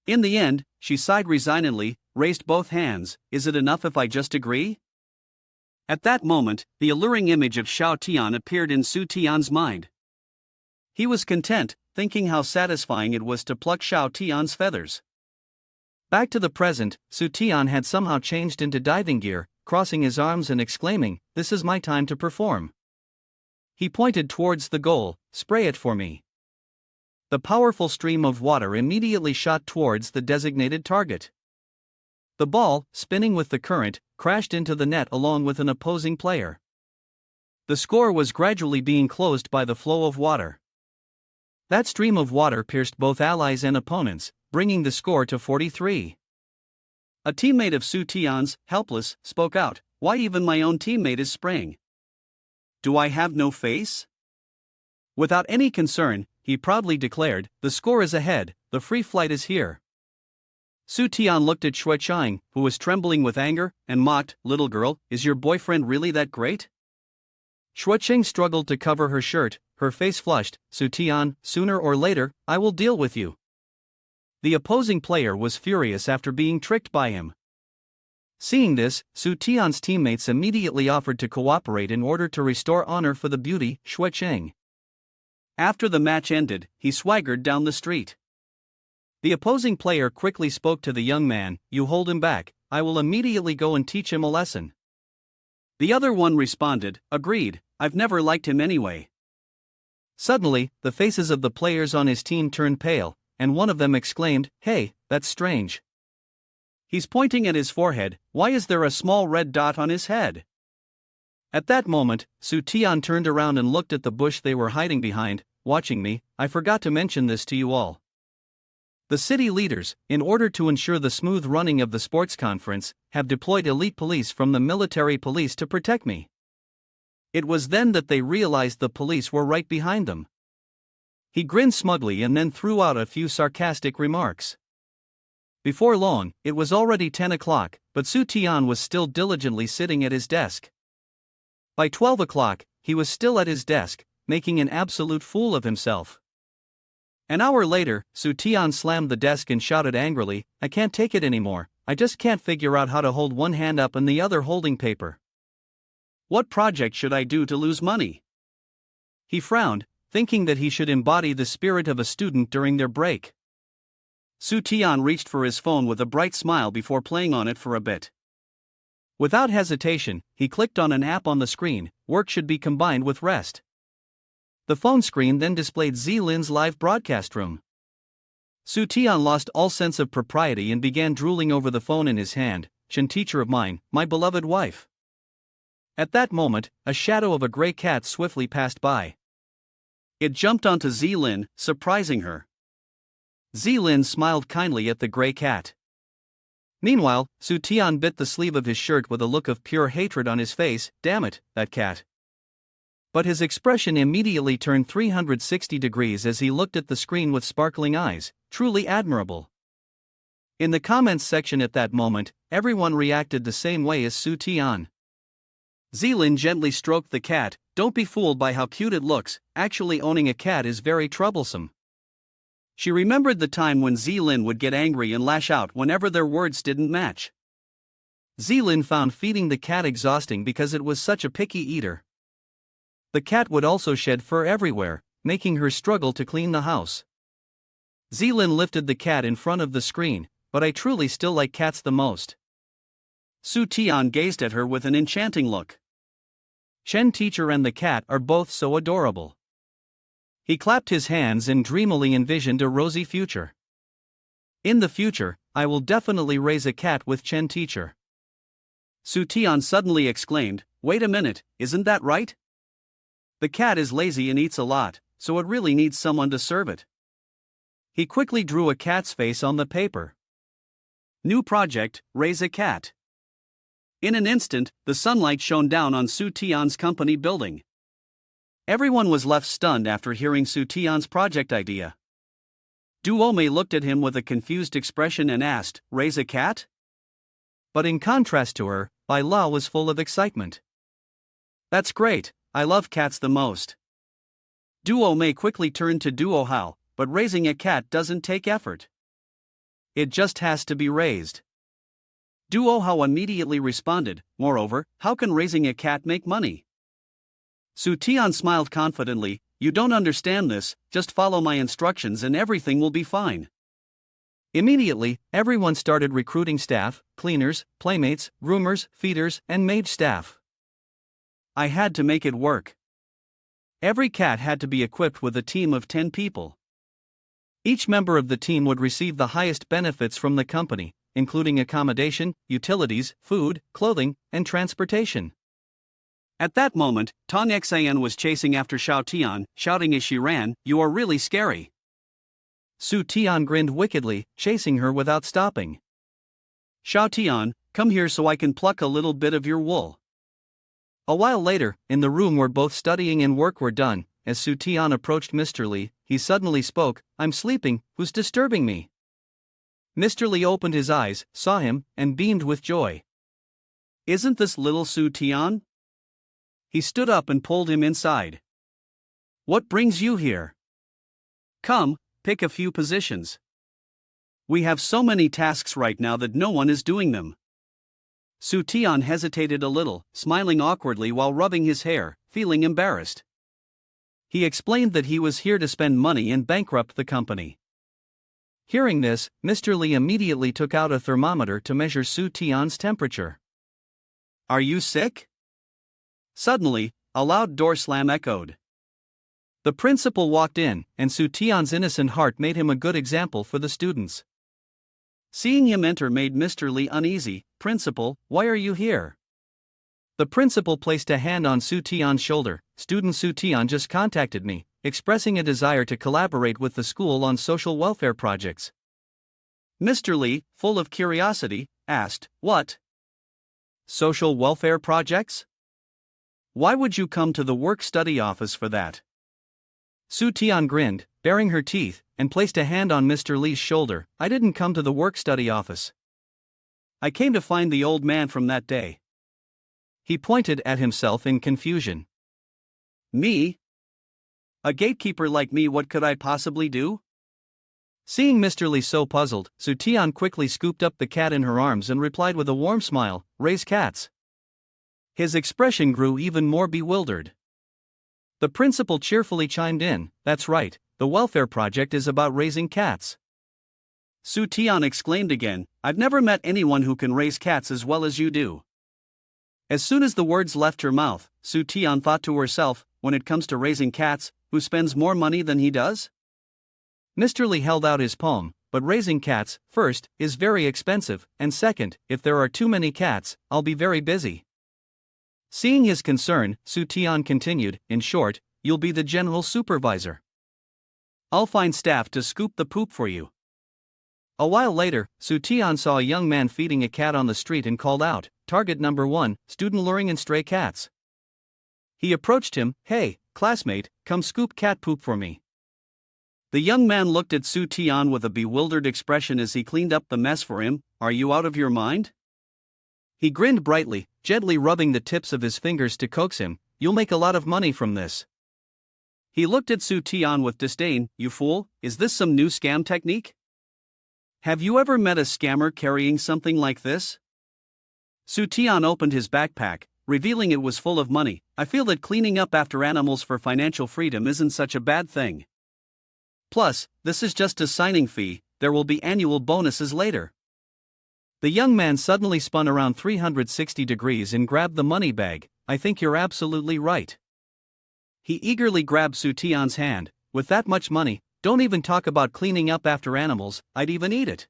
In the end, she sighed resignedly, raised both hands. "Is it enough if I just agree?" At that moment, the alluring image of Xiao Tian appeared in Su Tian's mind. He was content, thinking how satisfying it was to pluck Xiao Tian's feathers. Back to the present, Su Tian had somehow changed into diving gear, crossing his arms and exclaiming, "This is my time to perform." He pointed towards the goal. "Spray it for me." The powerful stream of water immediately shot towards the designated target. The ball, spinning with the current, crashed into the net along with an opposing player. The score was gradually being closed by the flow of water. That stream of water pierced both allies and opponents, bringing the score to 43. A teammate of Su Tian's, helpless, spoke out, "Why even my own teammate is spraying? Do I have no face?" Without any concern, he proudly declared, "The score is ahead, the free flight is here." Su Tian looked at Shui Cheng, who was trembling with anger, and mocked, "Little girl, is your boyfriend really that great?" Shui Cheng struggled to cover her shirt, her face flushed. "Su Tian, sooner or later, I will deal with you." The opposing player was furious after being tricked by him. Seeing this, Su Tian's teammates immediately offered to cooperate in order to restore honor for the beauty, Shui Cheng. After the match ended, he swaggered down the street. The opposing player quickly spoke to the young man, "You hold him back, I will immediately go and teach him a lesson." The other one responded, "Agreed, I've never liked him anyway." Suddenly, the faces of the players on his team turned pale, and one of them exclaimed, "Hey, that's strange. He's pointing at his forehead, why is there a small red dot on his head?" At that moment, Su Tian turned around and looked at the bush they were hiding behind. "Watching me, I forgot to mention this to you all. The city leaders, in order to ensure the smooth running of the sports conference, have deployed elite police from the military police to protect me." It was then that they realized the police were right behind them. He grinned smugly and then threw out a few sarcastic remarks. Before long, it was already 10 o'clock, but Su Tian was still diligently sitting at his desk. By 12 o'clock, he was still at his desk, making an absolute fool of himself. An hour later, Su Tian slammed the desk and shouted angrily, "I can't take it anymore, I just can't figure out how to hold one hand up and the other holding paper. What project should I do to lose money?" He frowned, thinking that he should embody the spirit of a student during their break. Su Tian reached for his phone with a bright smile before playing on it for a bit. Without hesitation, he clicked on an app on the screen. Work should be combined with rest. The phone screen then displayed Zlin's live broadcast room. Su Tian lost all sense of propriety and began drooling over the phone in his hand. Chen, teacher of mine, my beloved wife. At that moment, a shadow of a gray cat swiftly passed by. It jumped onto Zlin, surprising her. Zlin smiled kindly at the gray cat. Meanwhile, Su Tian bit the sleeve of his shirt with a look of pure hatred on his face. Damn it, that cat. But his expression immediately turned 360 degrees as he looked at the screen with sparkling eyes. Truly admirable. In the comments section at that moment, everyone reacted the same way as Su Tian. Zlin gently stroked the cat. Don't be fooled by how cute it looks, actually owning a cat is very troublesome. She remembered the time when Zlin would get angry and lash out whenever their words didn't match. Zlin found feeding the cat exhausting because it was such a picky eater. The cat would also shed fur everywhere, making her struggle to clean the house. Zlin lifted the cat in front of the screen, but I truly still like cats the most. Su Tian gazed at her with an enchanting look. Chen, teacher, and the cat are both so adorable. He clapped his hands and dreamily envisioned a rosy future. In the future, I will definitely raise a cat with Chen, teacher. Su Tian suddenly exclaimed, wait a minute, isn't that right? The cat is lazy and eats a lot, so it really needs someone to serve it. He quickly drew a cat's face on the paper. New project, raise a cat. In an instant, the sunlight shone down on Su Tian's company building. Everyone was left stunned after hearing Su Tian's project idea. Duomei looked at him with a confused expression and asked, raise a cat? But in contrast to her, Bai La was full of excitement. That's great, I love cats the most. Duomei quickly turned to Duo Hao, but raising a cat doesn't take effort. It just has to be raised. Duo Hao immediately responded, moreover, how can raising a cat make money? Su Tian smiled confidently, you don't understand this, just follow my instructions and everything will be fine. Immediately, everyone started recruiting staff, cleaners, playmates, groomers, feeders, and maid staff. I had to make it work. Every cat had to be equipped with a team of 10 people. Each member of the team would receive the highest benefits from the company, including accommodation, utilities, food, clothing, and transportation. At that moment, Tong Xian was chasing after Xiao Tian, shouting as she ran, you are really scary. Su Tian grinned wickedly, chasing her without stopping. Xiao Tian, come here so I can pluck a little bit of your wool. A while later, in the room where both studying and work were done, as Su Tian approached Mr. Li, he suddenly spoke, I'm sleeping, who's disturbing me? Mr. Li opened his eyes, saw him, and beamed with joy. Isn't this little Su Tian? He stood up and pulled him inside. What brings you here? Come, pick a few positions. We have so many tasks right now that no one is doing them. Su Tian hesitated a little, smiling awkwardly while rubbing his hair, feeling embarrassed. He explained that he was here to spend money and bankrupt the company. Hearing this, Mr. Li immediately took out a thermometer to measure Su Tian's temperature. Are you sick? Suddenly, a loud door slam echoed. The principal walked in, and Su Tian's innocent heart made him a good example for the students. Seeing him enter made Mr. Li uneasy. Principal, why are you here? The principal placed a hand on Su Tian's shoulder. Student Su Tian just contacted me, expressing a desire to collaborate with the school on social welfare projects. Mr. Li, full of curiosity, asked, what? Social welfare projects? Why would you come to the work-study office for that? Su Tian grinned, baring her teeth, and placed a hand on Mr. Li's shoulder. I didn't come to the work-study office. I came to find the old man from that day. He pointed at himself in confusion. Me? A gatekeeper like me, what could I possibly do? Seeing Mr. Li so puzzled, Su Tian quickly scooped up the cat in her arms and replied with a warm smile, raise cats. His expression grew even more bewildered. The principal cheerfully chimed in, that's right, the welfare project is about raising cats. Su Tian exclaimed again, "I've never met anyone who can raise cats as well as you do." As soon as the words left her mouth, Su Tian thought to herself, when it comes to raising cats, who spends more money than he does? Mr. Lee held out his palm, but raising cats, first, is very expensive, and second, if there are too many cats, I'll be very busy. Seeing his concern, Su Tian continued, in short, you'll be the general supervisor. I'll find staff to scoop the poop for you. A while later, Su Tian saw a young man feeding a cat on the street and called out, "Target number 1, student luring in stray cats." He approached him, "Hey, classmate, come scoop cat poop for me." The young man looked at Su Tian with a bewildered expression as he cleaned up the mess for him. "Are you out of your mind?" He grinned brightly, gently rubbing the tips of his fingers to coax him. "You'll make a lot of money from this." He looked at Su Tian with disdain. "You fool, is this some new scam technique? Have you ever met a scammer carrying something like this?" Su Tian opened his backpack, revealing it was full of money. "I feel that cleaning up after animals for financial freedom isn't such a bad thing. Plus, this is just a signing fee, there will be annual bonuses later." The young man suddenly spun around 360 degrees and grabbed the money bag. "I think you're absolutely right." He eagerly grabbed Su Tian's hand. "With that much money, don't even talk about cleaning up after animals, I'd even eat it."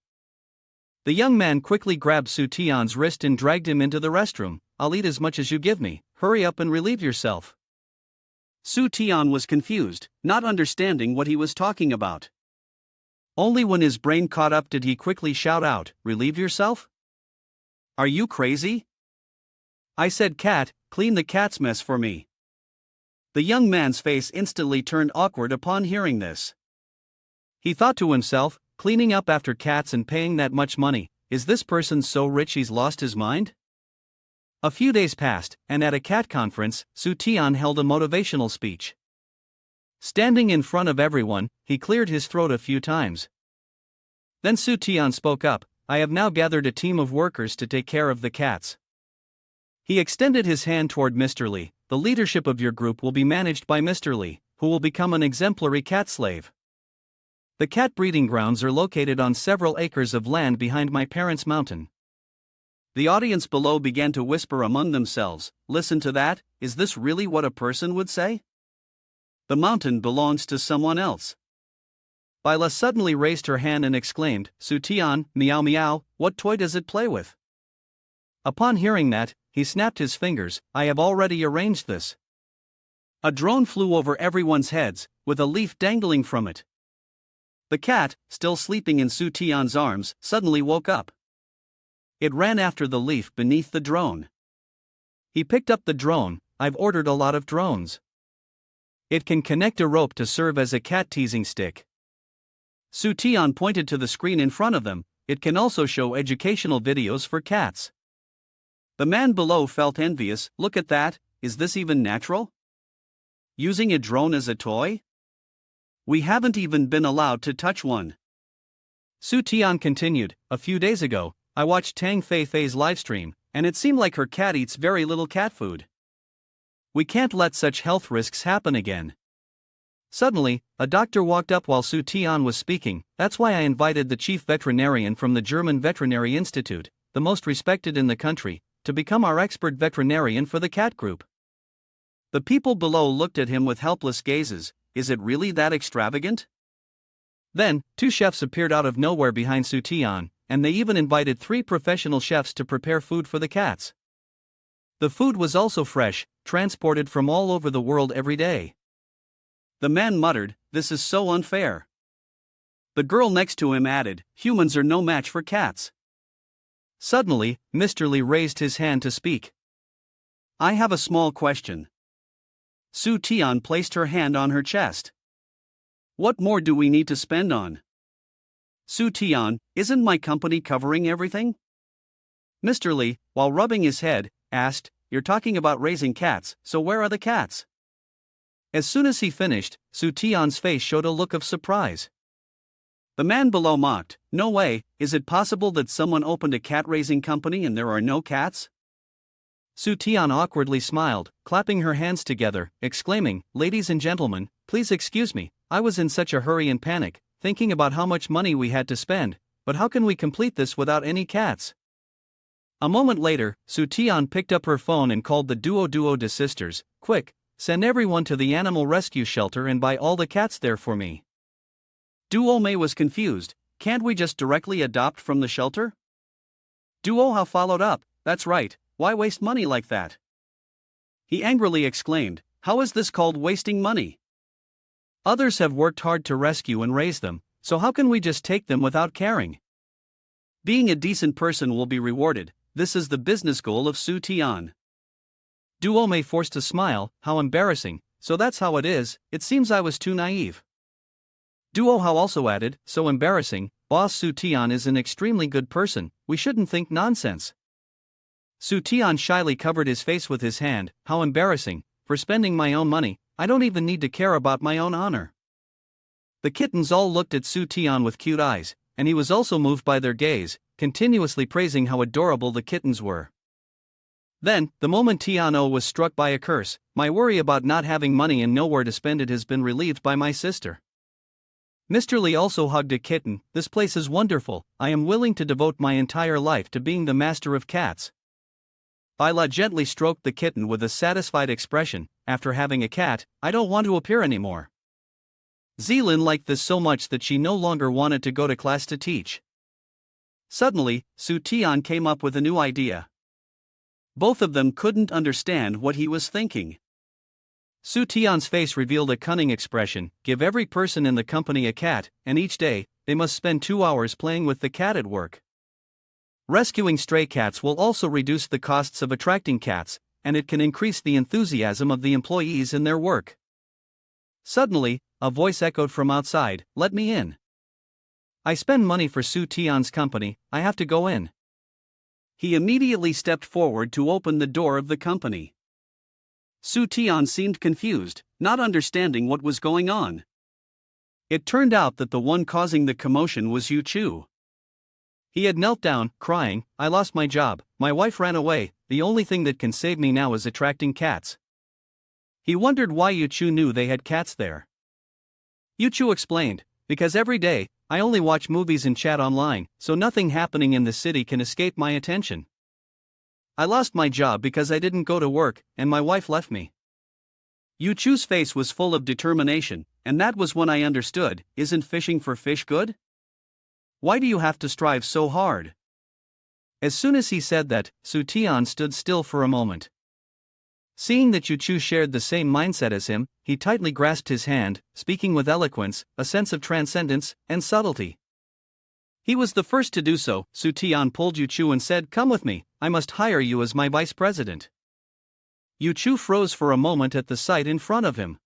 The young man quickly grabbed Su Tian's wrist and dragged him into the restroom. "I'll eat as much as you give me, hurry up and relieve yourself." Su Tian was confused, not understanding what he was talking about. Only when his brain caught up did he quickly shout out, "Relieve yourself? Are you crazy? I said cat, clean the cat's mess for me." The young man's face instantly turned awkward upon hearing this. He thought to himself, cleaning up after cats and paying that much money, is this person so rich he's lost his mind? A few days passed, and at a cat conference, Su Tian held a motivational speech. Standing in front of everyone, he cleared his throat a few times. Then Su Tian spoke up, "I have now gathered a team of workers to take care of the cats." He extended his hand toward Mr. Lee. "The leadership of your group will be managed by Mr. Lee, who will become an exemplary cat slave. The cat breeding grounds are located on several acres of land behind my parents' mountain." The audience below began to whisper among themselves, "Listen to that, is this really what a person would say? The mountain belongs to someone else." Bila suddenly raised her hand and exclaimed, "Su Tian, meow meow, what toy does it play with?" Upon hearing that, he snapped his fingers, "I have already arranged this." A drone flew over everyone's heads, with a leaf dangling from it. The cat, still sleeping in Su Tian's arms, suddenly woke up. It ran after the leaf beneath the drone. He picked up the drone. "I've ordered a lot of drones. It can connect a rope to serve as a cat teasing stick." Su Tian pointed to the screen in front of them. "It can also show educational videos for cats." The man below felt envious. "Look at that, is this even natural? Using a drone as a toy? We haven't even been allowed to touch one." Su Tian continued, "A few days ago, I watched Tang Fei Fei's livestream, and it seemed like her cat eats very little cat food. We can't let such health risks happen again." Suddenly, a doctor walked up while Su Tian was speaking. "That's why I invited the chief veterinarian from the German Veterinary Institute, the most respected in the country, to become our expert veterinarian for the cat group." The people below looked at him with helpless gazes. Is it really that extravagant? Then, 2 chefs appeared out of nowhere behind Su Tian, and they even invited 3 professional chefs to prepare food for the cats. The food was also fresh, transported from all over the world every day. The man muttered, "This is so unfair." The girl next to him added, "Humans are no match for cats." Suddenly, Mr. Lee raised his hand to speak. "I have a small question." Su Tian placed her hand on her chest. "What more do we need to spend on?" "Su Tian, isn't my company covering everything?" Mr. Lee, while rubbing his head, asked, "You're talking about raising cats, so where are the cats?" As soon as he finished, Su Tian's face showed a look of surprise. The man below mocked, "No way, is it possible that someone opened a cat-raising company and there are no cats?" Su Tian awkwardly smiled, clapping her hands together, exclaiming, "Ladies and gentlemen, please excuse me, I was in such a hurry and panic, thinking about how much money we had to spend, but how can we complete this without any cats? A moment later, Su Tian picked up her phone and called the duo de sisters. Quick, send everyone to the animal rescue shelter and buy all the cats there for me. Duo Mei was confused. Can't we just directly adopt from the shelter? Duo Hao followed up. That's right, why waste money like that? He angrily exclaimed, how is this called wasting money? Others have worked hard to rescue and raise them, so how can we just take them without caring? Being a decent person will be rewarded, this is the business goal of Su Tian. Duo Mei forced a smile, how embarrassing, so that's how it is, it seems I was too naive. Duo Hao also added, so embarrassing, boss Su Tian is an extremely good person, we shouldn't think nonsense. Su Tian shyly covered his face with his hand, how embarrassing, for spending my own money, I don't even need to care about my own honor. The kittens all looked at Su Tian with cute eyes, and he was also moved by their gaze, continuously praising how adorable the kittens were. Then, the moment Tian was struck by a curse, my worry about not having money and nowhere to spend it has been relieved by my sister. Mr. Li also hugged a kitten, this place is wonderful, I am willing to devote my entire life to being the master of cats. Baila gently stroked the kitten with a satisfied expression, after having a cat, I don't want to appear anymore. Zilin liked this so much that she no longer wanted to go to class to teach. Suddenly, Su Tian came up with a new idea. Both of them couldn't understand what he was thinking. Su Tian's face revealed a cunning expression, give every person in the company a cat, and each day, they must spend 2 hours playing with the cat at work. Rescuing stray cats will also reduce the costs of attracting cats, and it can increase the enthusiasm of the employees in their work. Suddenly, a voice echoed from outside, let me in. I spend money for Su Tian's company, I have to go in. He immediately stepped forward to open the door of the company. Su Tian seemed confused, not understanding what was going on. It turned out that the one causing the commotion was Yu Chu. He had knelt down, crying, I lost my job, my wife ran away, the only thing that can save me now is attracting cats. He wondered why Yu Chu knew they had cats there. Yu Chu explained, because every day, I only watch movies and chat online, so nothing happening in the city can escape my attention. I lost my job because I didn't go to work, and my wife left me. Yu Chu's face was full of determination, and that was when I understood, isn't fishing for fish good? Why do you have to strive so hard? As soon as he said that, Su Tian stood still for a moment. Seeing that Yu Chu shared the same mindset as him, he tightly grasped his hand, speaking with eloquence, a sense of transcendence, and subtlety. He was the first to do so. Su Tian pulled Yu Chu and said, come with me, I must hire you as my vice president. Yu Chu froze for a moment at the sight in front of him.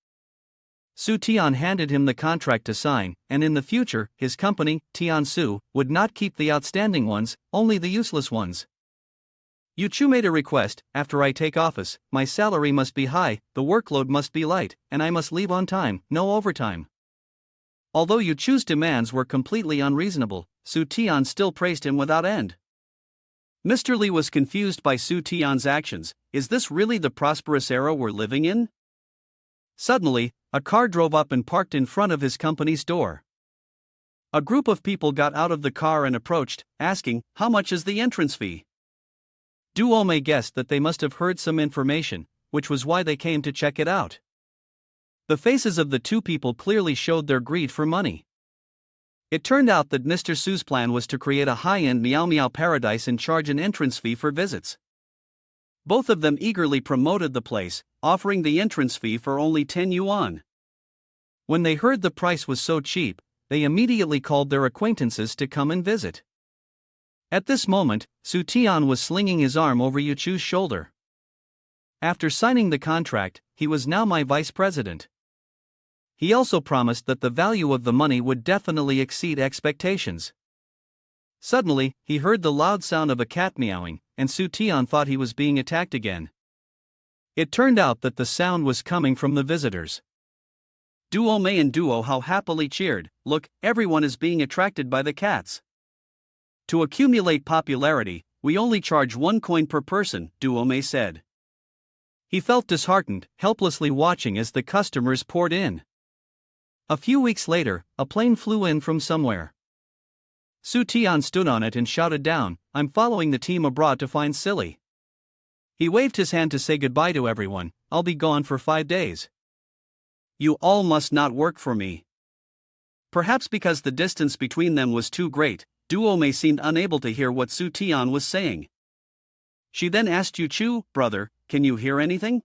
Su Tian handed him the contract to sign, and in the future, his company, Tiansu, would not keep the outstanding ones, only the useless ones. Yu Chu made a request, after I take office, my salary must be high, the workload must be light, and I must leave on time, no overtime. Although Yu Chu's demands were completely unreasonable, Su Tian still praised him without end. Mr. Li was confused by Su Tian's actions, is this really the prosperous era we're living in? Suddenly, a car drove up and parked in front of his company's door. A group of people got out of the car and approached, asking, how much is the entrance fee? Duo Mei guessed that they must have heard some information, which was why they came to check it out. The faces of the two people clearly showed their greed for money. It turned out that Mr. Su's plan was to create a high-end Meow Meow paradise and charge an entrance fee for visits. Both of them eagerly promoted the place, offering the entrance fee for only 10 yuan. When they heard the price was so cheap, they immediately called their acquaintances to come and visit. At this moment, Su Tian was slinging his arm over Yu Chu's shoulder. After signing the contract, he was now my vice president. He also promised that the value of the money would definitely exceed expectations. Suddenly, he heard the loud sound of a cat meowing, and Su Tian thought he was being attacked again. It turned out that the sound was coming from the visitors. Duo Mei and Duo Hao happily cheered, look, everyone is being attracted by the cats. To accumulate popularity, we only charge 1 coin per person, Duo Mei said. He felt disheartened, helplessly watching as the customers poured in. A few weeks later, a plane flew in from somewhere. Su Tian stood on it and shouted down, "I'm following the team abroad to find Silly." He waved his hand to say goodbye to everyone. "I'll be gone for 5 days. You all must not work for me." Perhaps because the distance between them was too great, Duo Mei seemed unable to hear what Su Tian was saying. She then asked Yu Chu, "Brother, can you hear anything?"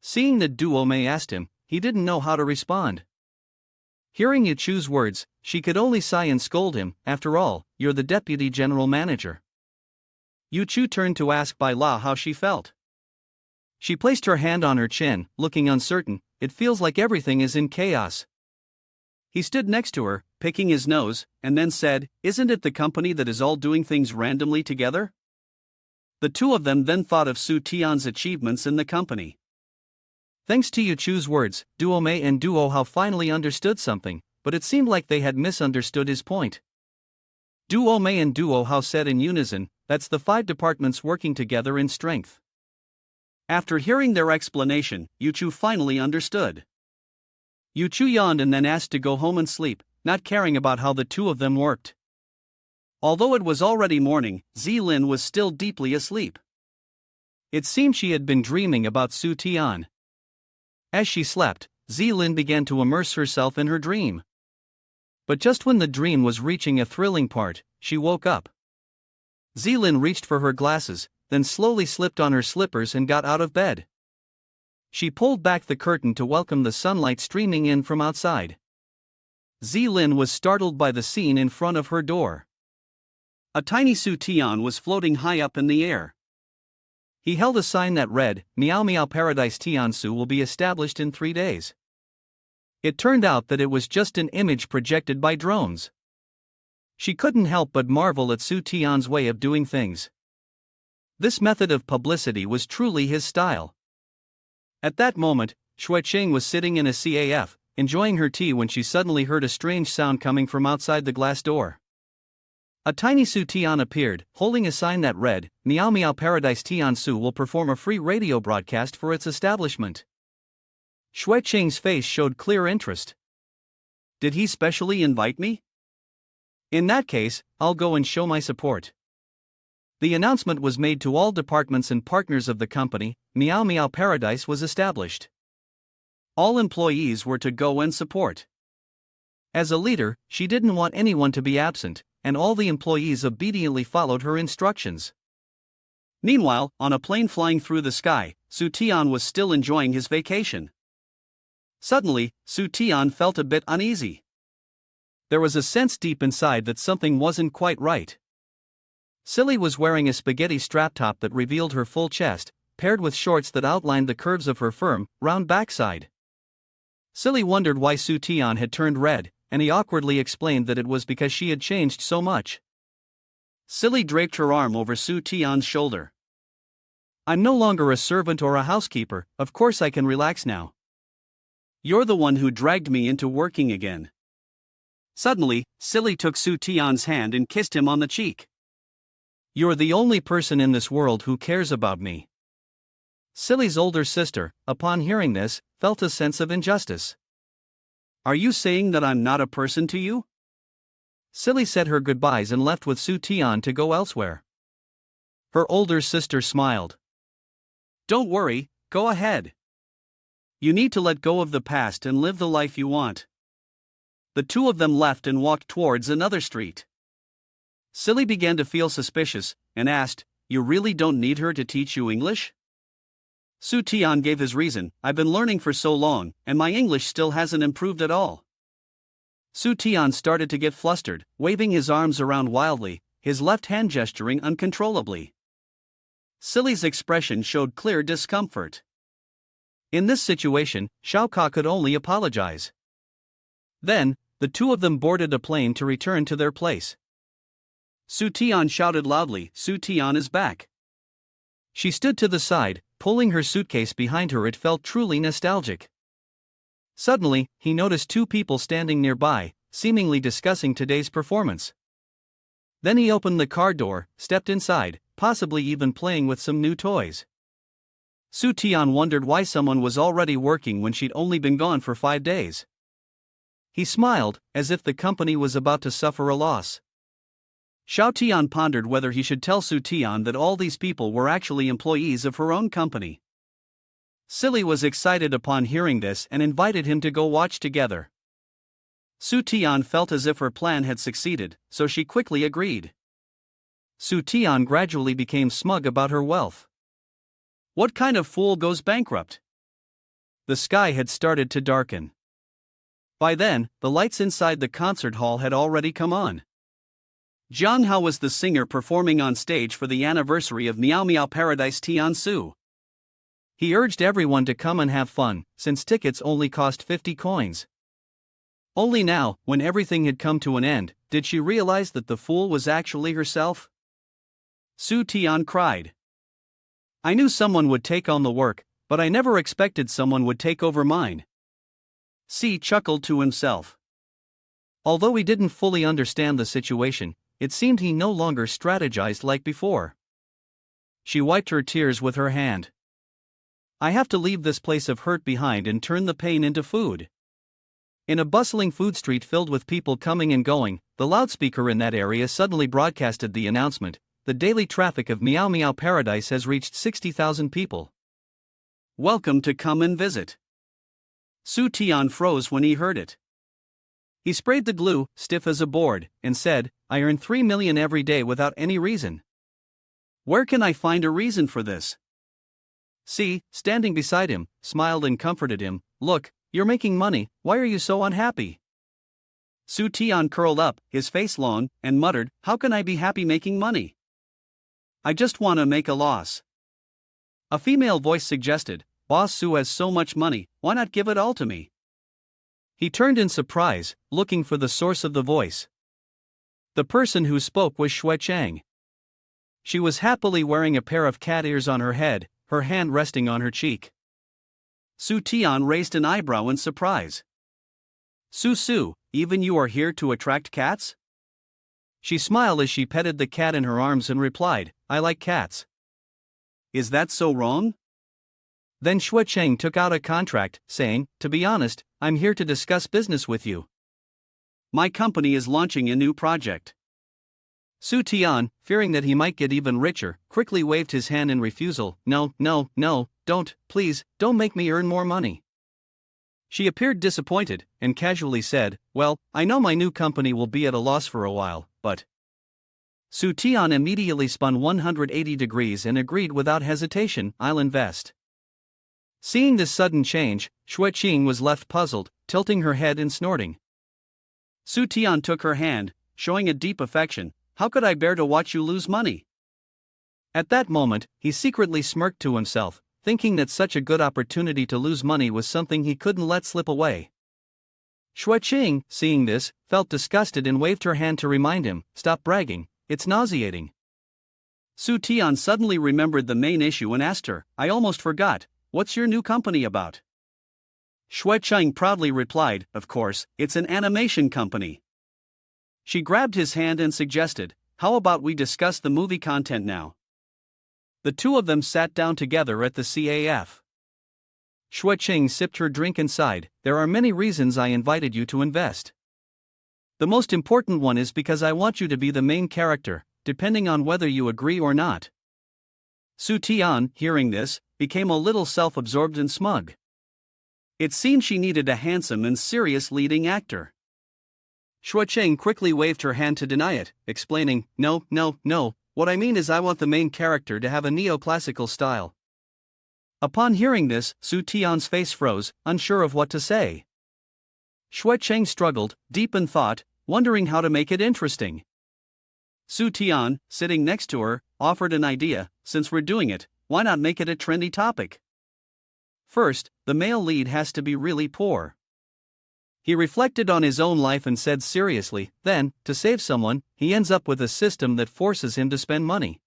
Seeing that Duo Mei asked him, he didn't know how to respond. Hearing Yu Chu's words, she could only sigh and scold him. "After all, you're the deputy general manager." Yu Chu turned to ask Bai La how she felt. She placed her hand on her chin, looking uncertain. "It feels like everything is in chaos." He stood next to her, picking his nose, and then said, "Isn't it the company that is all doing things randomly together?" The two of them then thought of Su Tian's achievements in the company. Thanks to Yu Chu's words, Duo Mei and Duo Hao finally understood something, but it seemed like they had misunderstood his point. Duo Mei and Duo Hao said in unison, "That's the 5 departments working together in strength." After hearing their explanation, Yu Chu finally understood. Yu Chu yawned and then asked to go home and sleep, not caring about how the two of them worked. Although it was already morning, Zilin was still deeply asleep. It seemed she had been dreaming about Su Tian. As she slept, Zilin began to immerse herself in her dream. But just when the dream was reaching a thrilling part, she woke up. Zilin reached for her glasses, then slowly slipped on her slippers and got out of bed. She pulled back the curtain to welcome the sunlight streaming in from outside. Zilin was startled by the scene in front of her door. A tiny Su Tian was floating high up in the air. He held a sign that read, "Meow Meow Paradise Tiansu will be established in 3 days." It turned out that it was just an image projected by drones. She couldn't help but marvel at Su Tian's way of doing things. This method of publicity was truly his style. At that moment, Xueqing was sitting in a CAF, enjoying her tea when she suddenly heard a strange sound coming from outside the glass door. A tiny Su Tian appeared, holding a sign that read, "Meow Meow Paradise Tiansu will perform a free radio broadcast for its establishment." Xueqing's face showed clear interest. "Did he specially invite me? In that case, I'll go and show my support." The announcement was made to all departments and partners of the company. Meow Meow Paradise was established. All employees were to go and support. As a leader, she didn't want anyone to be absent, and all the employees obediently followed her instructions. Meanwhile, on a plane flying through the sky, Su Tian was still enjoying his vacation. Suddenly, Su Tian felt a bit uneasy. There was a sense deep inside that something wasn't quite right. Silly was wearing a spaghetti strap top that revealed her full chest, paired with shorts that outlined the curves of her firm, round backside. Silly wondered why Su Tian had turned red, and he awkwardly explained that it was because she had changed so much. Silly draped her arm over Su Tian's shoulder. "I'm no longer a servant or a housekeeper, of course I can relax now. You're the one who dragged me into working again." Suddenly, Silly took Su Tian's hand and kissed him on the cheek. "You're the only person in this world who cares about me." Silly's older sister, upon hearing this, felt a sense of injustice. "Are you saying that I'm not a person to you?" Silly said her goodbyes and left with Su Tian to go elsewhere. Her older sister smiled. "Don't worry, go ahead. You need to let go of the past and live the life you want." The two of them left and walked towards another street. Silly began to feel suspicious, and asked, "You really don't need her to teach you English?" Su Tian gave his reason, "I've been learning for so long, and my English still hasn't improved at all." Su Tian started to get flustered, waving his arms around wildly, his left hand gesturing uncontrollably. Silly's expression showed clear discomfort. In this situation, Xiao Ka could only apologize. Then, the two of them boarded a plane to return to their place. Su Tian shouted loudly, "Su Tian is back." She stood to the side, pulling her suitcase behind her. It felt truly nostalgic. Suddenly, he noticed two people standing nearby, seemingly discussing today's performance. Then he opened the car door, stepped inside, possibly even playing with some new toys. Su Tian wondered why someone was already working when she'd only been gone for 5 days. He smiled, as if the company was about to suffer a loss. Xiao Tian pondered whether he should tell Su Tian that all these people were actually employees of her own company. Silly was excited upon hearing this and invited him to go watch together. Su Tian felt as if her plan had succeeded, so she quickly agreed. Su Tian gradually became smug about her wealth. What kind of fool goes bankrupt? The sky had started to darken. By then, the lights inside the concert hall had already come on. Jiang Hao was the singer performing on stage for the anniversary of Miao Miao Paradise Tiansu. He urged everyone to come and have fun, since tickets only cost 50 coins. Only now, when everything had come to an end, did she realize that the fool was actually herself. Su Tian cried. I knew someone would take on the work, but I never expected someone would take over mine. Si chuckled to himself. Although he didn't fully understand the situation, it seemed he no longer strategized like before. She wiped her tears with her hand. I have to leave this place of hurt behind and turn the pain into food. In a bustling food street filled with people coming and going, the loudspeaker in that area suddenly broadcasted the announcement: the daily traffic of Miao Miao Paradise has reached 60,000 people. Welcome to come and visit. Su Tian froze when he heard it. He sprayed the glue, stiff as a board, and said, I earn 3 million every day without any reason. Where can I find a reason for this? Si, standing beside him, smiled and comforted him. Look, you're making money, why are you so unhappy? Su Tian curled up, his face long, and muttered, how can I be happy making money? I just want to make a loss. A female voice suggested, Boss Su has so much money, why not give it all to me? He turned in surprise, looking for the source of the voice. The person who spoke was Xue Chang. She was happily wearing a pair of cat ears on her head, her hand resting on her cheek. Su Tian raised an eyebrow in surprise. Su, even you are here to attract cats? She smiled as she petted the cat in her arms and replied, I like cats. Is that so wrong? Then Xue Cheng took out a contract, saying, to be honest, I'm here to discuss business with you. My company is launching a new project. Su Tian, fearing that he might get even richer, quickly waved his hand in refusal. No, please, don't make me earn more money. She appeared disappointed, and casually said, well, I know my new company will be at a loss for a while, but... Su Tian immediately spun 180 degrees and agreed without hesitation, I'll invest. Seeing this sudden change, Xue Qing was left puzzled, tilting her head and snorting. Su Tian took her hand, showing a deep affection. How could I bear to watch you lose money? At that moment, he secretly smirked to himself, thinking that such a good opportunity to lose money was something he couldn't let slip away. Xue Qing, seeing this, felt disgusted and waved her hand to remind him, stop bragging, it's nauseating. Su Tian suddenly remembered the main issue and asked her, I almost forgot, what's your new company about? Xue Qing proudly replied, of course, it's an animation company. She grabbed his hand and suggested, how about we discuss the movie content now? The two of them sat down together at the CAF. Xue Qing sipped her drink and sighed, there are many reasons I invited you to invest. The most important one is because I want you to be the main character, depending on whether you agree or not. Su Tian, hearing this, became a little self-absorbed and smug. It seemed she needed a handsome and serious leading actor. Xue Cheng quickly waved her hand to deny it, explaining, no, what I mean is I want the main character to have a neoclassical style. Upon hearing this, Su Tian's face froze, unsure of what to say. Xue Cheng struggled, deep in thought, wondering how to make it interesting. Su Tian, sitting next to her, offered an idea, since we're doing it, why not make it a trendy topic? First, the male lead has to be really poor. He reflected on his own life and said seriously, then, to save someone, he ends up with a system that forces him to spend money.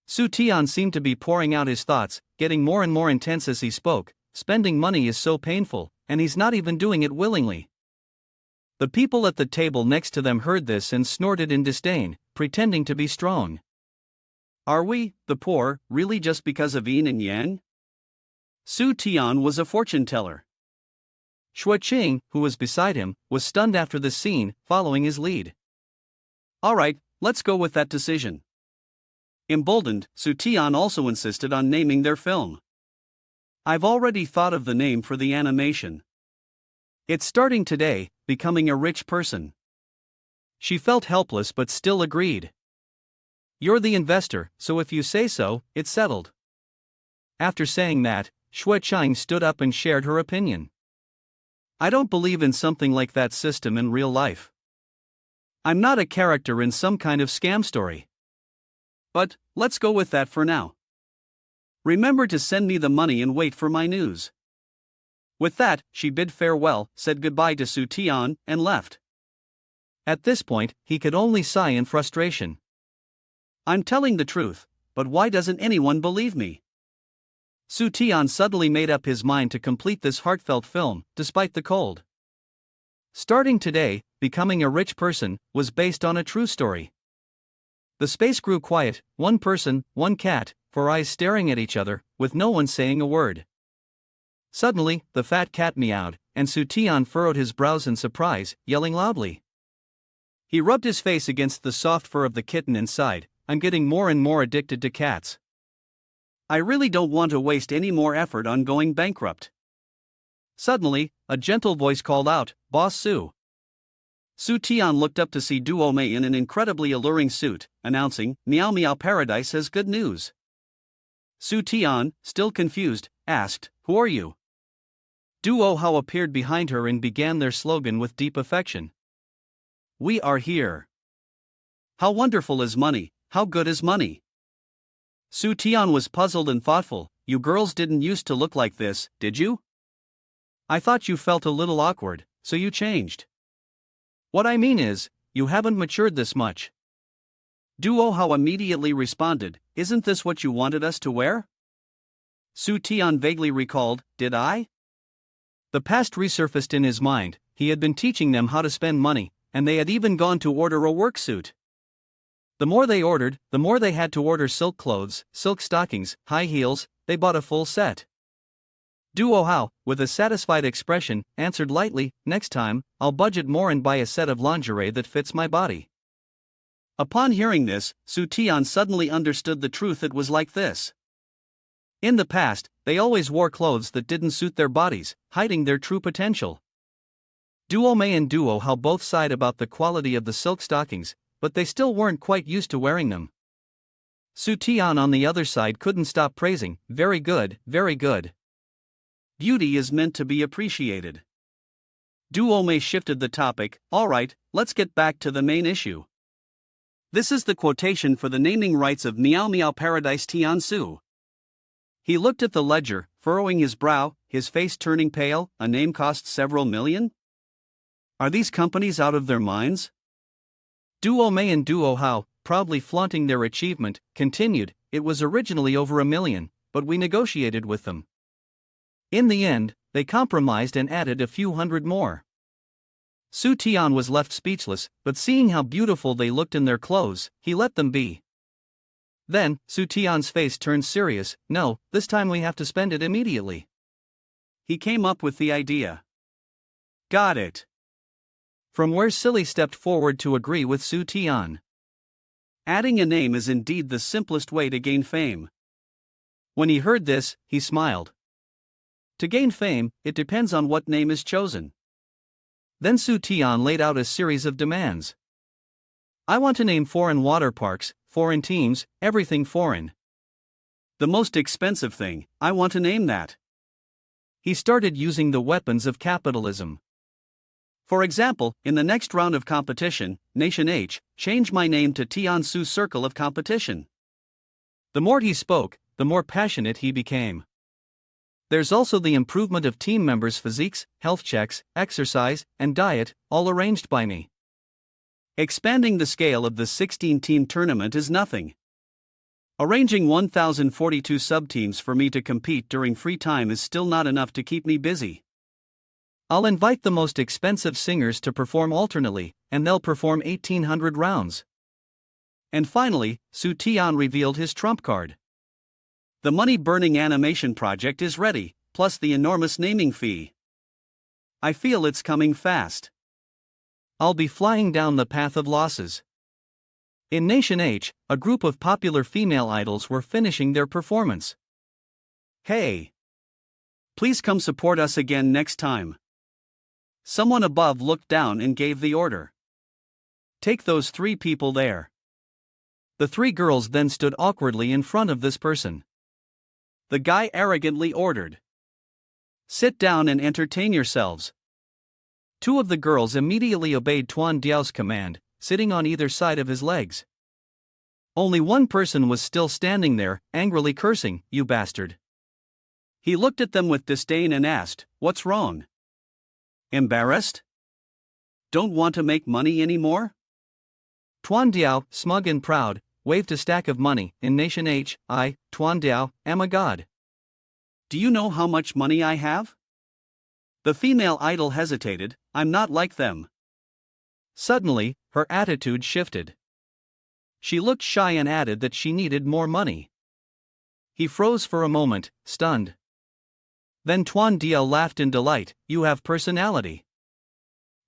Su Tian seemed to be pouring out his thoughts, getting more and more intense as he spoke. Spending money is so painful, and he's not even doing it willingly. The people at the table next to them heard this and snorted in disdain, pretending to be strong. Are we, the poor, really just because of yin and yang? Su Tian was a fortune teller. Xue Qing, who was beside him, was stunned after the scene, following his lead. Alright, let's go with that decision. Emboldened, Sutian also insisted on naming their film. I've already thought of the name for the animation. It's starting today, becoming a rich person. She felt helpless but still agreed. You're the investor, so if you say so, it's settled. After saying that, Shui Chang stood up and shared her opinion. I don't believe in something like that system in real life. I'm not a character in some kind of scam story. But, let's go with that for now. Remember to send me the money and wait for my news. With that, she bid farewell, said goodbye to Su Tian, and left. At this point, he could only sigh in frustration. I'm telling the truth, but why doesn't anyone believe me? Su Tian suddenly made up his mind to complete this heartfelt film, despite the cold. Starting today, becoming a rich person was based on a true story. The space grew quiet, one person, one cat, 4 eyes staring at each other, with no one saying a word. Suddenly, the fat cat meowed, and Su Tian furrowed his brows in surprise, yelling loudly. He rubbed his face against the soft fur of the kitten and sighed, I'm getting more and more addicted to cats. I really don't want to waste any more effort on going bankrupt. Suddenly, a gentle voice called out, Boss Su. Su Tian looked up to see Duo Mei in an incredibly alluring suit, announcing, Meow Meow Paradise has good news. Su Tian, still confused, asked, Who are you? Duo Hao appeared behind her and began their slogan with deep affection. We are here. How wonderful is money, how good is money? Su Tian was puzzled and thoughtful. You girls didn't used to look like this, did you? I thought you felt a little awkward, so you changed. What I mean is, you haven't matured this much. Duo Hao immediately responded, Isn't this what you wanted us to wear? Su Tian vaguely recalled, Did I? The past resurfaced in his mind. He had been teaching them how to spend money, and they had even gone to order a work suit. The more they ordered, the more they had to order silk clothes, silk stockings, high heels. They bought a full set. Duo Hao, with a satisfied expression, answered lightly, Next time, I'll budget more and buy a set of lingerie that fits my body. Upon hearing this, Su Tian suddenly understood the truth. It was like this. In the past, they always wore clothes that didn't suit their bodies, hiding their true potential. Duo Mei and Duo Hao both sighed about the quality of the silk stockings, but they still weren't quite used to wearing them. Su Tian on the other side couldn't stop praising, Very good, very good. Beauty is meant to be appreciated. Duo Mei shifted the topic, Alright, let's get back to the main issue. This is the quotation for the naming rights of Meow Meow Paradise Tiansu. He looked at the ledger, furrowing his brow, his face turning pale. A name costs several million? Are these companies out of their minds? Duo Mei and Duo Hao, proudly flaunting their achievement, continued, It was originally over $1 million, but we negotiated with them. In the end, they compromised and added a few hundred more. Su Tian was left speechless, but seeing how beautiful they looked in their clothes, he let them be. Then, Su Tian's face turned serious, No, this time we have to spend it immediately. He came up with the idea. Got it. From where Silly stepped forward to agree with Su Tian. Adding a name is indeed the simplest way to gain fame. When he heard this, he smiled. To gain fame, it depends on what name is chosen. Then Su Tian laid out a series of demands. I want to name foreign water parks, foreign teams, everything foreign. The most expensive thing, I want to name that. He started using the weapons of capitalism. For example, in the next round of competition, Nation H, change my name to Tiansu Circle of Competition. The more he spoke, the more passionate he became. There's also the improvement of team members' physiques, health checks, exercise, and diet, all arranged by me. Expanding the scale of the 16-team tournament is nothing. Arranging 1,042 sub-teams for me to compete during free time is still not enough to keep me busy. I'll invite the most expensive singers to perform alternately, and they'll perform 1,800 rounds. And finally, Su Tian revealed his trump card. The money-burning animation project is ready, plus the enormous naming fee. I feel it's coming fast. I'll be flying down the path of losses. In Nation H, a group of popular female idols were finishing their performance. Hey! Please come support us again next time. Someone above looked down and gave the order. Take those 3 people there. The 3 girls then stood awkwardly in front of this person. The guy arrogantly ordered. Sit down and entertain yourselves. 2 of the girls immediately obeyed Tuan Diao's command, sitting on either side of his legs. Only one person was still standing there, angrily cursing, "You bastard." He looked at them with disdain and asked, "What's wrong? Embarrassed? Don't want to make money anymore?" Tuan Diao, smug and proud, waved a stack of money. In Nation H, I, Tuan Diao, am a god. Do you know how much money I have? The female idol hesitated. I'm not like them. Suddenly, her attitude shifted. She looked shy and added that she needed more money. He froze for a moment, stunned. Then Tuan Diao laughed in delight. "You have personality.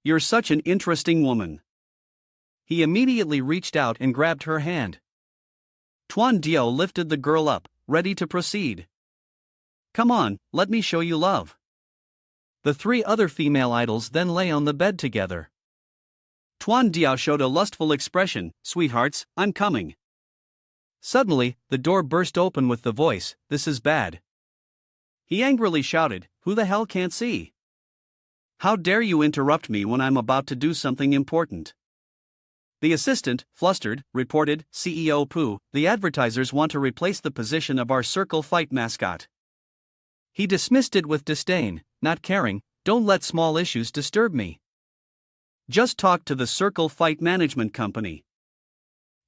You're such an interesting woman." He immediately reached out and grabbed her hand. Tuan Diao lifted the girl up, ready to proceed. "Come on, let me show you love." The 3 other female idols then lay on the bed together. Tuan Diao showed a lustful expression. "Sweethearts, I'm coming." Suddenly, the door burst open with the voice, "This is bad." He angrily shouted, "Who the hell can't see? How dare you interrupt me when I'm about to do something important?" The assistant, flustered, reported, "CEO Pooh, the advertisers want to replace the position of our circle fight mascot." He dismissed it with disdain, not caring, "Don't let small issues disturb me. Just talk to the Circle Fight Management Company.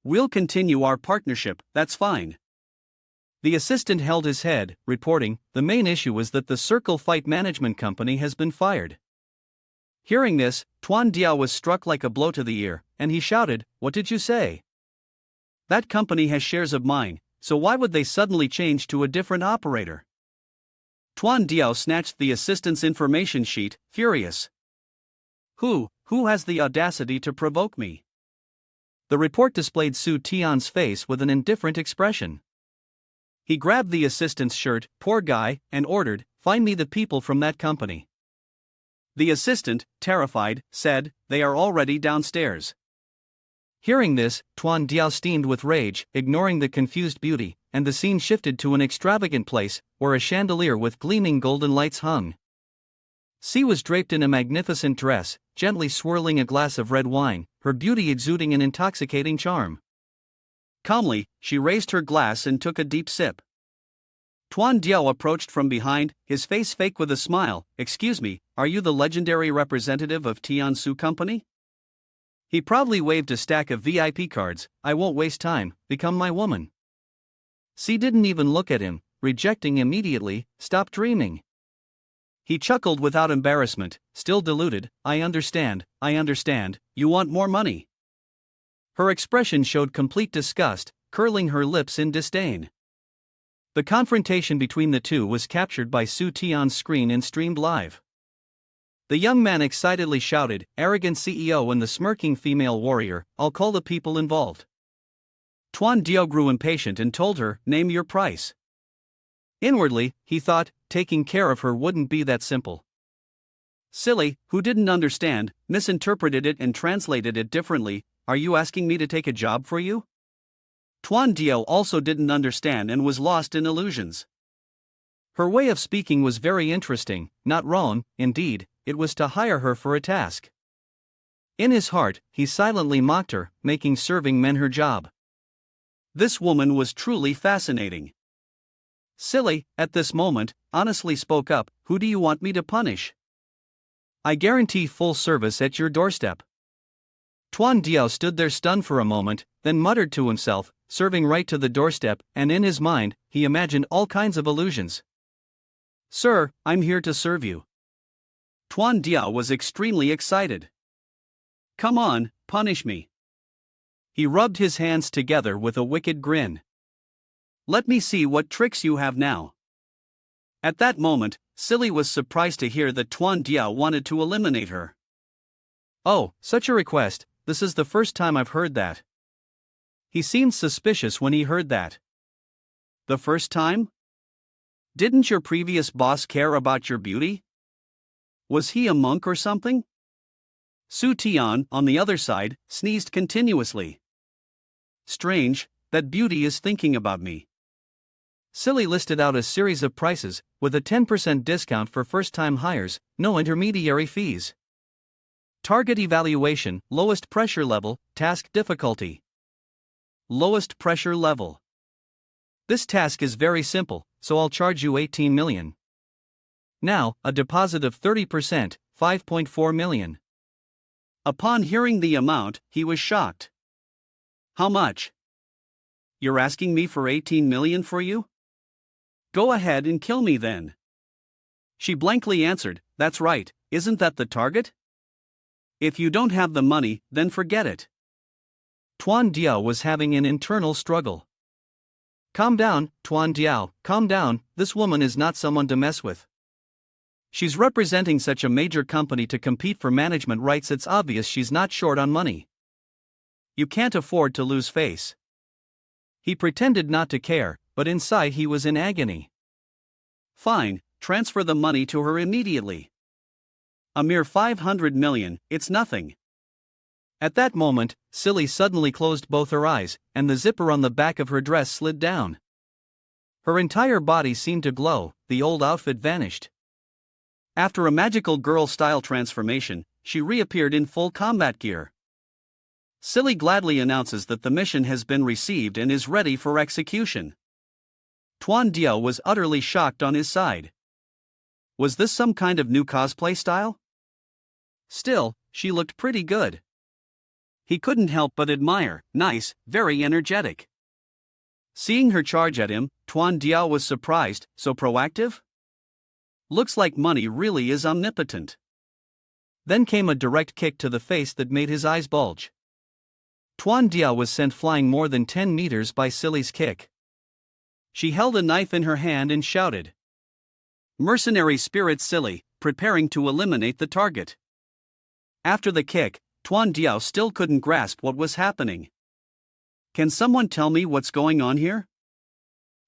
We'll continue our partnership, that's fine." The assistant held his head, reporting, "The main issue is that the Circle Fight Management Company has been fired." Hearing this, Tuan Diao was struck like a blow to the ear, and he shouted, "What did you say? That company has shares of mine, so why would they suddenly change to a different operator?" Tuan Diao snatched the assistant's information sheet, furious. Who has the audacity to provoke me?" The report displayed Su Tian's face with an indifferent expression. He grabbed the assistant's shirt, poor guy, and ordered, "Find me the people from that company." The assistant, terrified, said, "They are already downstairs." Hearing this, Tuan Diao steamed with rage, ignoring the confused beauty, and the scene shifted to an extravagant place, where a chandelier with gleaming golden lights hung. She was draped in a magnificent dress, gently swirling a glass of red wine, her beauty exuding an intoxicating charm. Calmly, she raised her glass and took a deep sip. Tuan Diao approached from behind, his face fake with a smile. "Excuse me, are you the legendary representative of Tansu Company?" He proudly waved a stack of VIP cards. "I won't waste time, become my woman." She didn't even look at him, rejecting immediately, "Stop dreaming." He chuckled without embarrassment, still deluded, I understand, you want more money." Her expression showed complete disgust, curling her lips in disdain. The confrontation between the 2 was captured by Su Tian's screen and streamed live. The young man excitedly shouted, "Arrogant CEO and the smirking female warrior, I'll call the people involved." Tuan Diao grew impatient and told her, "Name your price." Inwardly, he thought, taking care of her wouldn't be that simple. Silly, who didn't understand, misinterpreted it and translated it differently. "Are you asking me to take a job for you?" Tuan Diao also didn't understand and was lost in illusions. Her way of speaking was very interesting, not wrong, indeed, it was to hire her for a task. In his heart, he silently mocked her, making serving men her job. This woman was truly fascinating. Silly, at this moment, honestly spoke up, "Who do you want me to punish? I guarantee full service at your doorstep." Tuan Diao stood there stunned for a moment, then muttered to himself, "Serving right to the doorstep," and in his mind, he imagined all kinds of illusions. "Sir, I'm here to serve you." Tuan Diao was extremely excited. "Come on, punish me." He rubbed his hands together with a wicked grin. "Let me see what tricks you have now." At that moment, Silly was surprised to hear that Tuan Diao wanted to eliminate her. "Oh, such a request, this is the first time I've heard that." He seemed suspicious when he heard that. The first time? Didn't your previous boss care about your beauty? Was he a monk or something? Su Tian, on the other side, sneezed continuously. Strange, that beauty is thinking about me. Silly listed out a series of prices, with a 10% discount for first-time hires, no intermediary fees. Target evaluation, lowest pressure level, task difficulty. Lowest pressure level. This task is very simple, so I'll charge you 18 million. Now, a deposit of 30%, 5.4 million. Upon hearing the amount, he was shocked. How much? You're asking me for 18 million for you? Go ahead and kill me then. She blankly answered, that's right, isn't that the target? If you don't have the money, then forget it. Tuan Diao was having an internal struggle. Calm down, Tuan Diao, calm down, this woman is not someone to mess with. She's representing such a major company to compete for management rights, it's obvious she's not short on money. You can't afford to lose face. He pretended not to care, but inside he was in agony. Fine, transfer the money to her immediately. A mere 500 million, it's nothing. At that moment, Silly suddenly closed both her eyes, and the zipper on the back of her dress slid down. Her entire body seemed to glow, the old outfit vanished. After a magical girl-style transformation, she reappeared in full combat gear. Silly gladly announces that the mission has been received and is ready for execution. Tuan Diao was utterly shocked on his side. Was this some kind of new cosplay style? Still, she looked pretty good. He couldn't help but admire, nice, very energetic. Seeing her charge at him, Tuan Diao was surprised, so proactive? Looks like money really is omnipotent. Then came a direct kick to the face that made his eyes bulge. Tuan Diao was sent flying more than 10 meters by Silly's kick. She held a knife in her hand and shouted. Mercenary spirit Silly, preparing to eliminate the target. After the kick, Tuan Diao still couldn't grasp what was happening. Can someone tell me what's going on here?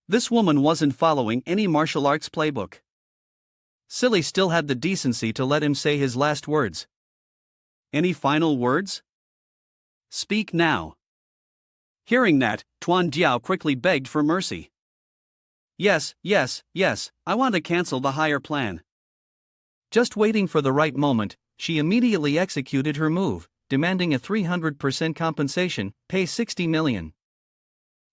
This woman wasn't following any martial arts playbook. Silly still had the decency to let him say his last words. Any final words? Speak now. Hearing that, Tuan Diao quickly begged for mercy. Yes, I want to cancel the hire plan. Just waiting for the right moment, she immediately executed her move, demanding a 300% compensation, pay 60 million.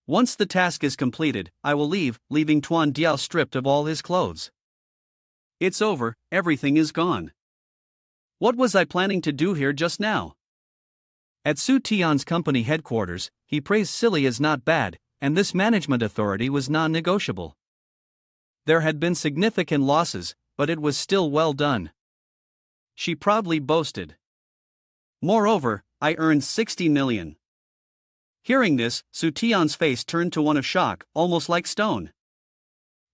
Once the task is completed, I will leave, leaving Tuan Diao stripped of all his clothes. It's over, everything is gone. What was I planning to do here just now? At Su Tian's company headquarters, he praised Silly as not bad, and this management authority was non-negotiable. There had been significant losses, but it was still well done. She proudly boasted. Moreover, I earned 60 million. Hearing this, Su Tian's face turned to one of shock, almost like stone.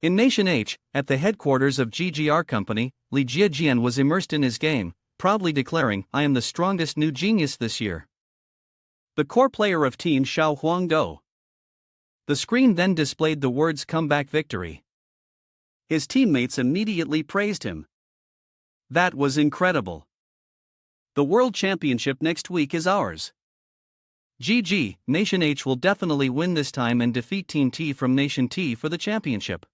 In Nation H, at the headquarters of GGR Company, Li Jiejian was immersed in his game, proudly declaring, I am the strongest new genius this year. The core player of Team Xiao Huangdo. The screen then displayed the words comeback victory. His teammates immediately praised him. That was incredible. The World Championship next week is ours. GG, Nation H will definitely win this time and defeat Team T from Nation T for the championship.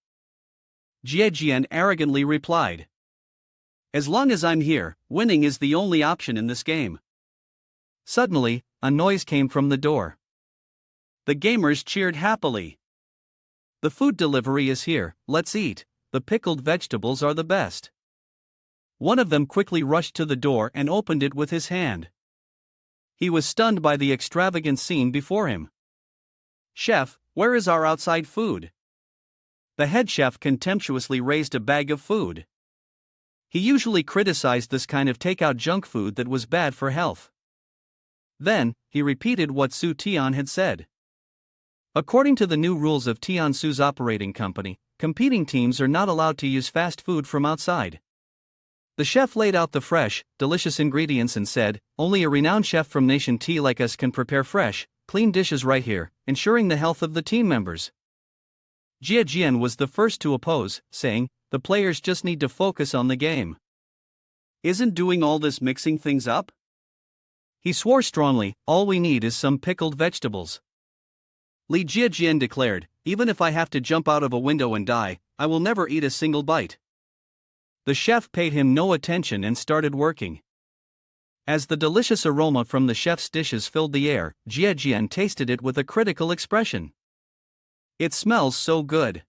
Jiejian arrogantly replied. As long as I'm here, winning is the only option in this game. Suddenly, a noise came from the door. The gamers cheered happily. The food delivery is here, let's eat, the pickled vegetables are the best. One of them quickly rushed to the door and opened it with his hand. He was stunned by the extravagant scene before him. Chef, where is our outside food? The head chef contemptuously raised a bag of food. He usually criticized this kind of takeout junk food that was bad for health. Then, he repeated what Su Tian had said. According to the new rules of Tiansu's operating company, competing teams are not allowed to use fast food from outside. The chef laid out the fresh, delicious ingredients and said, only a renowned chef from Nation T like us can prepare fresh, clean dishes right here, ensuring the health of the team members. Jia Jian was the first to oppose, saying, the players just need to focus on the game. Isn't doing all this mixing things up? He swore strongly, all we need is some pickled vegetables. Li Jiajian declared, even if I have to jump out of a window and die, I will never eat a single bite. The chef paid him no attention and started working. As the delicious aroma from the chef's dishes filled the air, Jia Jian tasted it with a critical expression. It smells so good.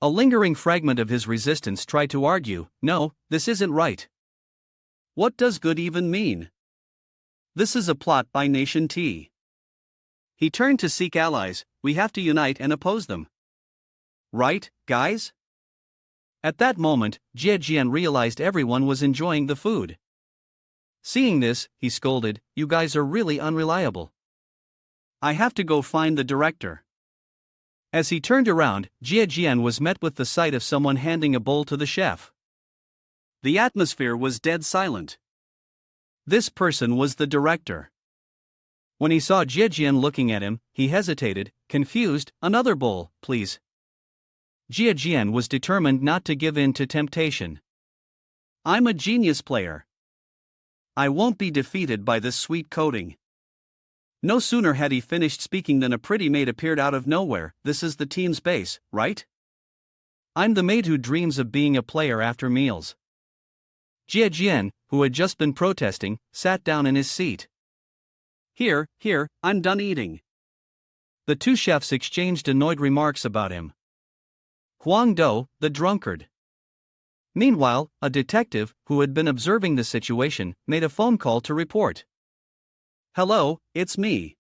A lingering fragment of his resistance tried to argue, no, this isn't right. What does good even mean? This is a plot by Nation T. He turned to seek allies, we have to unite and oppose them. Right, guys? At that moment, Jia Jian realized everyone was enjoying the food. Seeing this, he scolded, you guys are really unreliable. I have to go find the director. As he turned around, Jia Jian was met with the sight of someone handing a bowl to the chef. The atmosphere was dead silent. This person was the director. When he saw Jia Jian looking at him, he hesitated, confused, another bowl, please. Jia Jian was determined not to give in to temptation. I'm a genius player. I won't be defeated by this sweet coating. No sooner had he finished speaking than a pretty maid appeared out of nowhere. This is the team's base, right? I'm the maid who dreams of being a player after meals. Jia Jian, who had just been protesting, sat down in his seat. Here, I'm done eating. The two chefs exchanged annoyed remarks about him. Huang Do, the drunkard. Meanwhile, a detective, who had been observing the situation, made a phone call to report. Hello, it's me.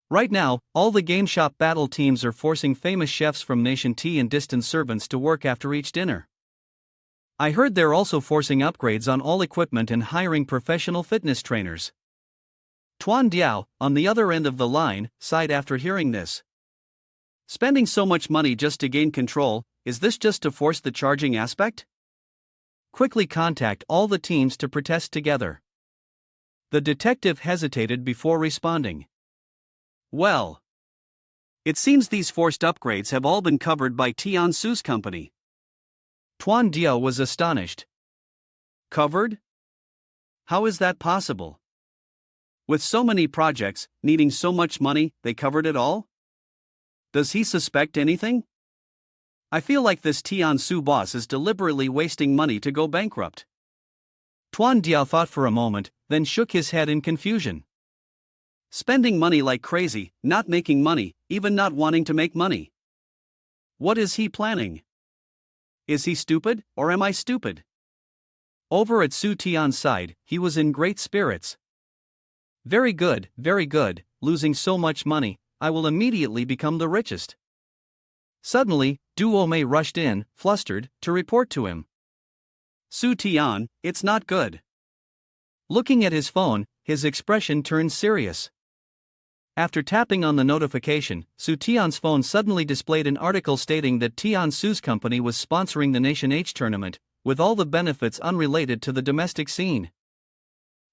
Right now, all the game shop battle teams are forcing famous chefs from Nation T and distant servants to work after each dinner. I heard they're also forcing upgrades on all equipment and hiring professional fitness trainers. Tuan Diao, on the other end of the line, sighed after hearing this. Spending so much money just to gain control, is this just to force the charging aspect? Quickly contact all the teams to protest together. The detective hesitated before responding. Well, it seems these forced upgrades have all been covered by Tiansu's company. Tuan Diao was astonished. Covered? How is that possible? With so many projects, needing so much money, they covered it all? Does he suspect anything? I feel like this Tiansu boss is deliberately wasting money to go bankrupt. Tuan Diao thought for a moment, then shook his head in confusion. Spending money like crazy, not making money, even not wanting to make money. What is he planning? Is he stupid, or am I stupid? Over at Su Tian's side, he was in great spirits. Very good, losing so much money, I will immediately become the richest. Suddenly, Duo Mei rushed in, flustered, to report to him. Su Tian, it's not good. Looking at his phone, his expression turned serious. After tapping on the notification, Su Tian's phone suddenly displayed an article stating that Tiansu's company was sponsoring the Nation H tournament, with all the benefits unrelated to the domestic scene.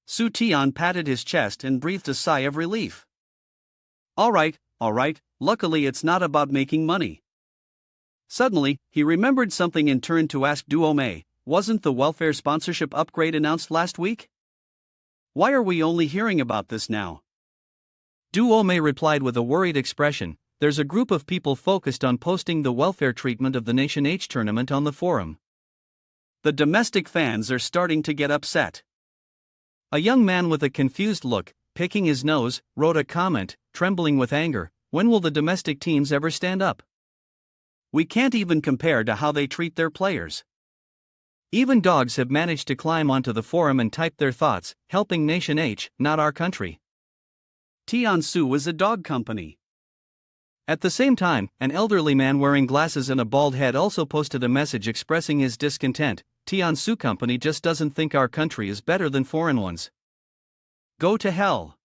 Su Tian patted his chest and breathed a sigh of relief. All right, luckily it's not about making money. Suddenly, he remembered something and turned to ask Duo Mei, wasn't the welfare sponsorship upgrade announced last week? Why are we only hearing about this now? Duo Mei replied with a worried expression, there's a group of people focused on posting the welfare treatment of the Nation H tournament on the forum. The domestic fans are starting to get upset. A young man with a confused look, picking his nose, wrote a comment, trembling with anger, when will the domestic teams ever stand up? We can't even compare to how they treat their players. Even dogs have managed to climb onto the forum and type their thoughts, helping Nation H, not our country. Tiansu is a dog company. At the same time, an elderly man wearing glasses and a bald head also posted a message expressing his discontent. Tiansu company just doesn't think our country is better than foreign ones. Go to hell.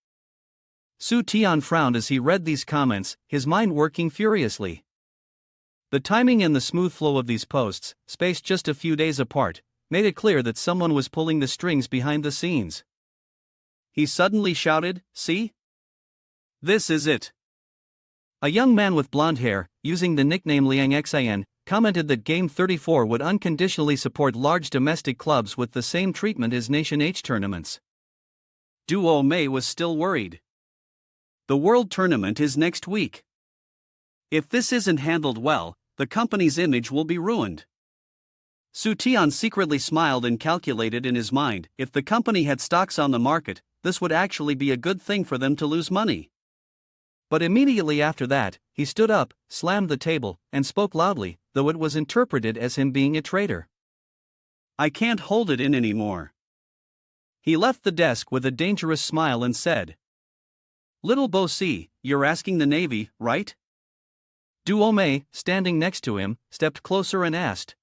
Su Tian frowned as he read these comments, his mind working furiously. The timing and the smooth flow of these posts, spaced just a few days apart, made it clear that someone was pulling the strings behind the scenes. He suddenly shouted, see? This is it. A young man with blonde hair, using the nickname Liang Xin, commented that Game 34 would unconditionally support large domestic clubs with the same treatment as Nation H tournaments. Duo Mei was still worried. The World Tournament is next week. If this isn't handled well, the company's image will be ruined. Su Tian secretly smiled and calculated in his mind, if the company had stocks on the market, this would actually be a good thing for them to lose money. But immediately after that, he stood up, slammed the table, and spoke loudly, though it was interpreted as him being a traitor. I can't hold it in anymore. He left the desk with a dangerous smile and said, Little Bo Si, you're asking the Navy, right? Duo Mei, standing next to him, stepped closer and asked,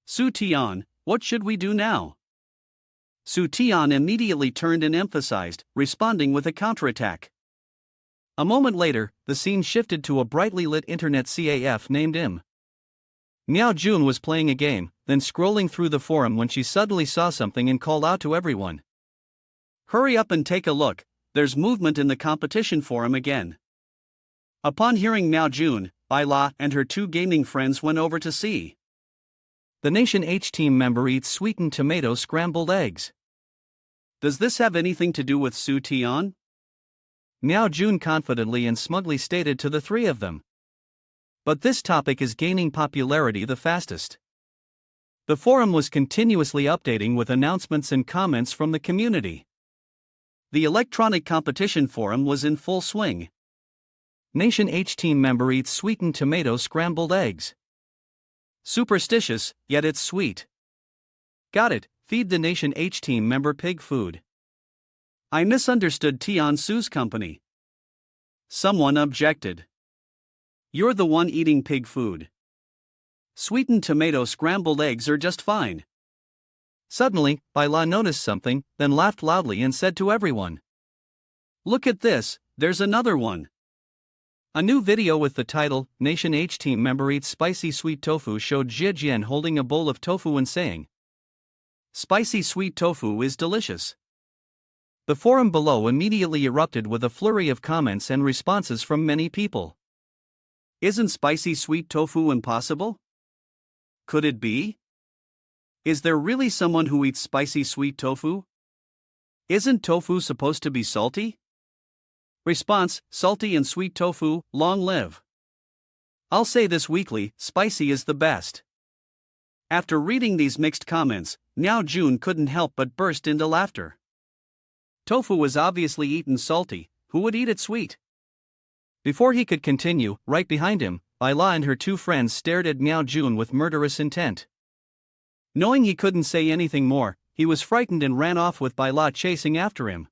Su Tian, what should we do now? Su Tian immediately turned and emphasized, responding with a counterattack. A moment later, the scene shifted to a brightly lit internet CAF named Im. Miao Jun was playing a game, then scrolling through the forum when she suddenly saw something and called out to everyone. Hurry up and take a look, there's movement in the competition forum again. Upon hearing Miao Jun, Bai La and her two gaming friends went over to see. The Nation H team member eats sweetened tomato scrambled eggs. Does this have anything to do with Su Tian? Miao Jun confidently and smugly stated to the three of them. But this topic is gaining popularity the fastest. The forum was continuously updating with announcements and comments from the community. The electronic competition forum was in full swing. Nation H team member eats sweetened tomato scrambled eggs. Superstitious, yet it's sweet. Got it, feed the Nation H team member pig food. I misunderstood Tian Su's company. Someone objected. You're the one eating pig food. Sweetened tomato scrambled eggs are just fine. Suddenly, Bai La noticed something, then laughed loudly and said to everyone, Look at this, there's another one. A new video with the title, Nation H team member eats spicy sweet tofu showed Jie Jian holding a bowl of tofu and saying, Spicy sweet tofu is delicious. The forum below immediately erupted with a flurry of comments and responses from many people. Isn't spicy sweet tofu impossible? Could it be? Is there really someone who eats spicy sweet tofu? Isn't tofu supposed to be salty? Response, salty and sweet tofu, long live. I'll say this weekly, spicy is the best. After reading these mixed comments, Miao Jun couldn't help but burst into laughter. Tofu was obviously eaten salty, who would eat it sweet? Before he could continue, right behind him, Bai La and her two friends stared at Miao Jun with murderous intent. Knowing he couldn't say anything more, he was frightened and ran off with Bai La chasing after him.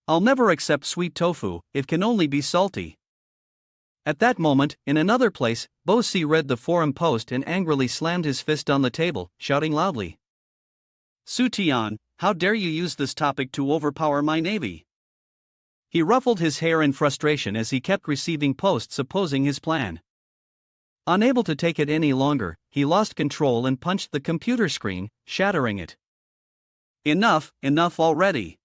I'll never accept sweet tofu, it can only be salty. At that moment, in another place, Bo Si read the forum post and angrily slammed his fist on the table, shouting loudly. Su Tian, how dare you use this topic to overpower my navy? He ruffled his hair in frustration as he kept receiving posts opposing his plan. Unable to take it any longer, he lost control and punched the computer screen, shattering it. Enough already.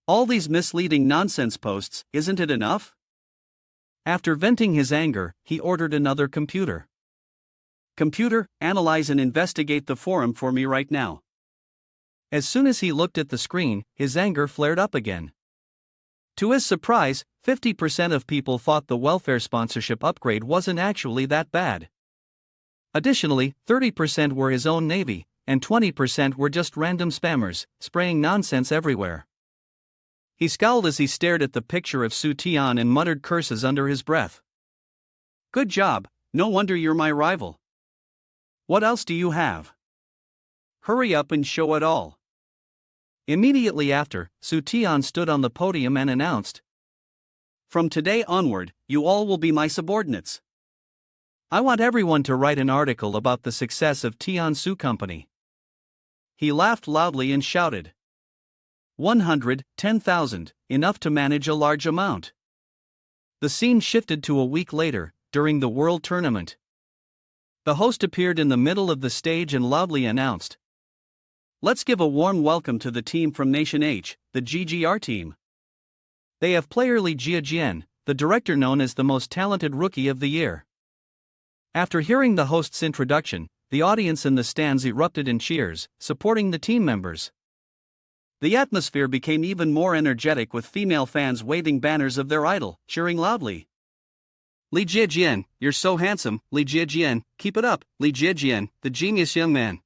All these misleading nonsense posts, isn't it enough? After venting his anger, he ordered another computer. Computer, analyze and investigate the forum for me right now. As soon as he looked at the screen, his anger flared up again. To his surprise, 50% of people thought the welfare sponsorship upgrade wasn't actually that bad. Additionally, 30% were his own navy, and 20% were just random spammers, spraying nonsense everywhere. He scowled as he stared at the picture of Su Tian and muttered curses under his breath. Good job, no wonder you're my rival. What else do you have? Hurry up and show it all. Immediately after, Su Tian stood on the podium and announced, From today onward, you all will be my subordinates. I want everyone to write an article about the success of Tian Su Company. He laughed loudly and shouted. 110,000, enough to manage a large amount. The scene shifted to a week later, during the World Tournament. The host appeared in the middle of the stage and loudly announced, Let's give a warm welcome to the team from Nation H, the GGR team. They have player Li Jiajian, the director known as the most talented rookie of the year. After hearing the host's introduction, the audience in the stands erupted in cheers, supporting the team members. The atmosphere became even more energetic with female fans waving banners of their idol, cheering loudly. Li Jiajian, you're so handsome, Li Jiajian, keep it up, Li Jiajian, the genius young man.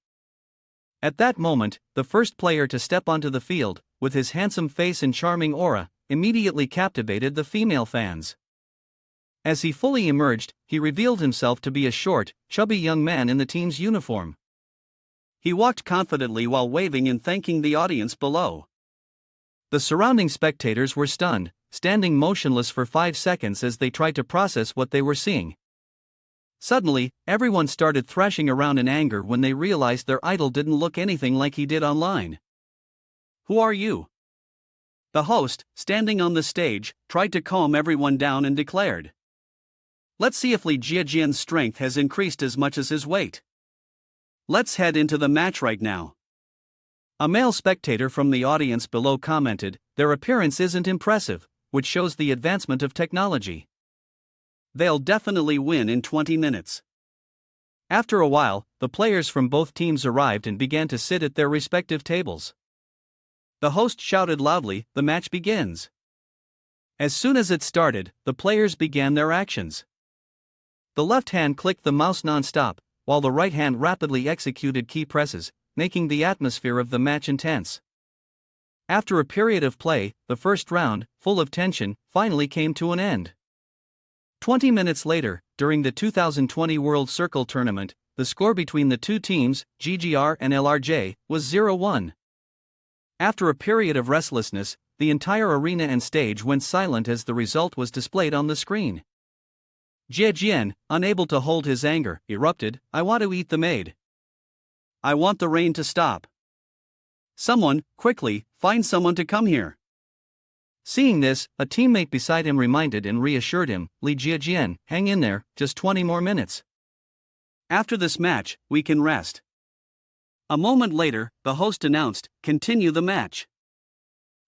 At that moment, the first player to step onto the field, with his handsome face and charming aura, immediately captivated the female fans. As he fully emerged, he revealed himself to be a short, chubby young man in the team's uniform. He walked confidently while waving and thanking the audience below. The surrounding spectators were stunned, standing motionless for 5 seconds as they tried to process what they were seeing. Suddenly, everyone started thrashing around in anger when they realized their idol didn't look anything like he did online. Who are you? The host, standing on the stage, tried to calm everyone down and declared. Let's see if Li Jiajian's strength has increased as much as his weight. Let's head into the match right now. A male spectator from the audience below commented, their appearance isn't impressive, which shows the advancement of technology. They'll definitely win in 20 minutes. After a while, the players from both teams arrived and began to sit at their respective tables. The host shouted loudly, the match begins. As soon as it started, the players began their actions. The left hand clicked the mouse non-stop, while the right hand rapidly executed key presses, making the atmosphere of the match intense. After a period of play, the first round, full of tension, finally came to an end. 20 minutes later, during the 2020 World Circle Tournament, the score between the two teams, GGR and LRJ, was 0-1. After a period of restlessness, the entire arena and stage went silent as the result was displayed on the screen. Jiajian, unable to hold his anger, erupted, I want to eat the maid. I want the rain to stop. Someone, quickly, find someone to come here. Seeing this, a teammate beside him reminded and reassured him, Li Jiajian, hang in there, just 20 more minutes. After this match, we can rest. A moment later, the host announced, continue the match.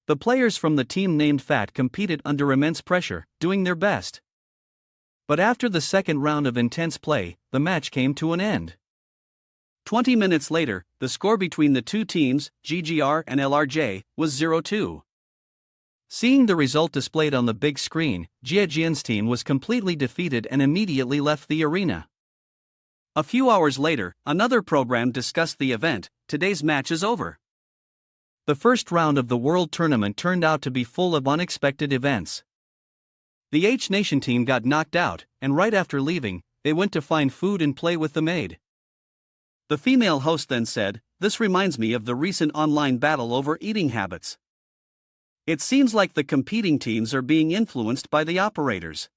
The players from the team named Fat competed under immense pressure, doing their best. But after the second round of intense play, the match came to an end. 20 minutes later, the score between the two teams, GGR and LRJ, was 0-2. Seeing the result displayed on the big screen, Jiajian's team was completely defeated and immediately left the arena. A few hours later, another program discussed the event, today's match is over. The first round of the World Tournament turned out to be full of unexpected events. The H Nation team got knocked out, and right after leaving, they went to find food and play with the maid. The female host then said, this reminds me of the recent online battle over eating habits. It seems like the competing teams are being influenced by the operators.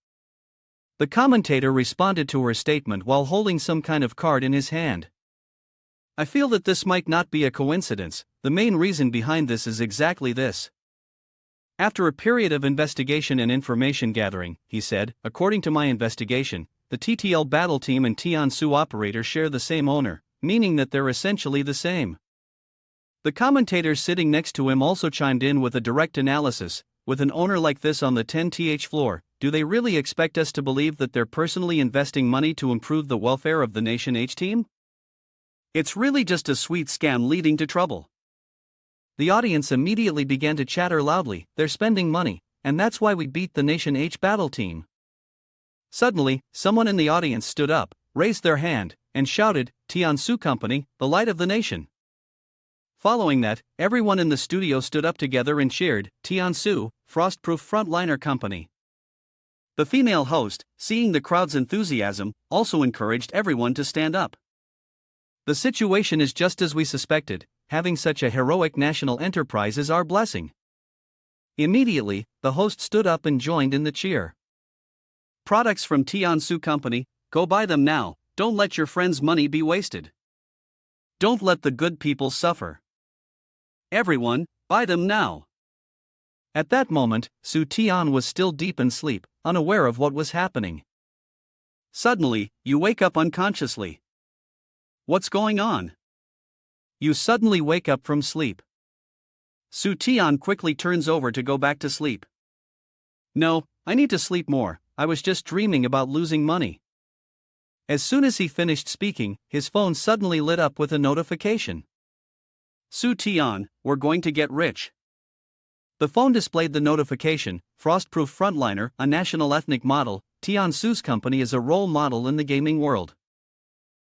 The commentator responded to her statement while holding some kind of card in his hand. I feel that this might not be a coincidence, the main reason behind this is exactly this. After a period of investigation and information gathering, he said, according to my investigation, the TTL battle team and Tansu operator share the same owner, meaning that they're essentially the same. The commentators sitting next to him also chimed in with a direct analysis, with an owner like this on the 10th floor, do they really expect us to believe that they're personally investing money to improve the welfare of the Nation H team? It's really just a sweet scam leading to trouble. The audience immediately began to chatter loudly, they're spending money, and that's why we beat the Nation H battle team. Suddenly, someone in the audience stood up, raised their hand, and shouted, Tansu Company, the light of the nation. Following that, everyone in the studio stood up together and cheered, Tansu, Frostproof Frontliner Company. The female host, seeing the crowd's enthusiasm, also encouraged everyone to stand up. The situation is just as we suspected, having such a heroic national enterprise is our blessing. Immediately, the host stood up and joined in the cheer. Products from Tansu Company, go buy them now, don't let your friends' money be wasted. Don't let the good people suffer. Everyone, buy them now. At that moment, Su Tian was still deep in sleep, unaware of what was happening. Suddenly, you wake up unconsciously. What's going on? You suddenly wake up from sleep. Su Tian quickly turns over to go back to sleep. No, I need to sleep more, I was just dreaming about losing money. As soon as he finished speaking, his phone suddenly lit up with a notification. Su Tian, we're going to get rich. The phone displayed the notification: Frostproof Frontliner, a national ethnic model, Tian Su's company is a role model in the gaming world.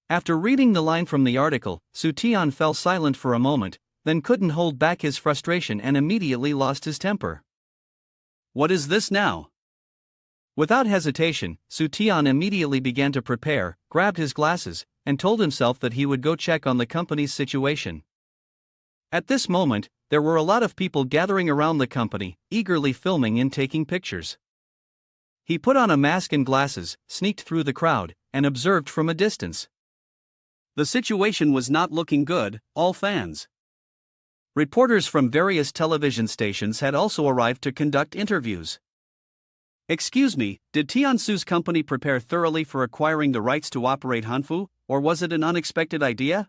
After reading the line from the article, Su Tian fell silent for a moment, then couldn't hold back his frustration and immediately lost his temper. What is this now? Without hesitation, Su Tian immediately began to prepare, grabbed his glasses, and told himself that he would go check on the company's situation. At this moment, there were a lot of people gathering around the company, eagerly filming and taking pictures. He put on a mask and glasses, sneaked through the crowd, and observed from a distance. The situation was not looking good, all fans. Reporters from various television stations had also arrived to conduct interviews. Excuse me, did Tiansu's company prepare thoroughly for acquiring the rights to operate Hanfu, or was it an unexpected idea?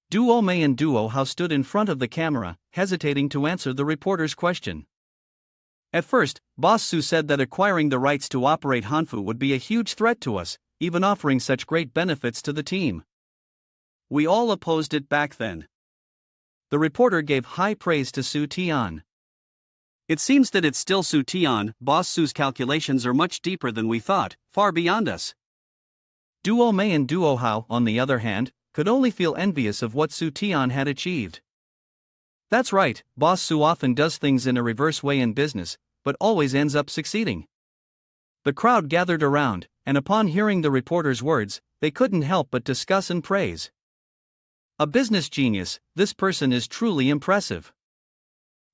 Duo Mei and Duo Hao stood in front of the camera, hesitating to answer the reporter's question. At first, Boss Su said that acquiring the rights to operate Hanfu would be a huge threat to us, even offering such great benefits to the team. We all opposed it back then. The reporter gave high praise to Su Tian. It seems that it's still Su Tian. Boss Su's calculations are much deeper than we thought, far beyond us. Duo Mei and Duo Hao, on the other hand, could only feel envious of what Su Tian had achieved. That's right, Boss Su often does things in a reverse way in business, but always ends up succeeding. The crowd gathered around, and upon hearing the reporter's words, they couldn't help but discuss and praise. A business genius, this person is truly impressive.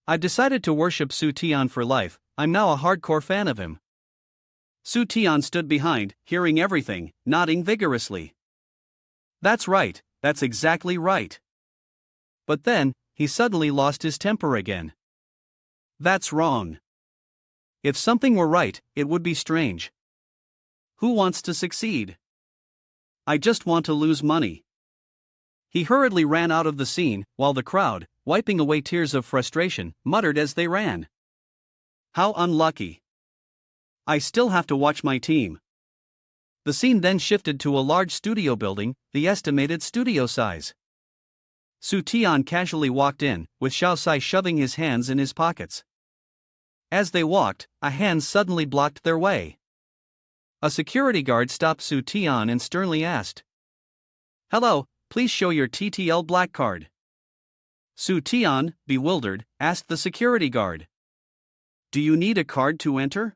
I've decided to worship Su Tian for life, I'm now a hardcore fan of him. Su Tian stood behind, hearing everything, nodding vigorously. That's right, that's exactly right. But then, he suddenly lost his temper again. That's wrong. If something were right, it would be strange. Who wants to succeed? I just want to lose money. He hurriedly ran out of the scene, while the crowd, wiping away tears of frustration, muttered as they ran. How unlucky. I still have to watch my team. The scene then shifted to a large studio building, the estimated studio size. Su Tian casually walked in, with Xiao Sai shoving his hands in his pockets. As they walked, a hand suddenly blocked their way. A security guard stopped Su Tian and sternly asked, "Hello, please show your TTL black card." Su Tian, bewildered, asked the security guard, "Do you need a card to enter?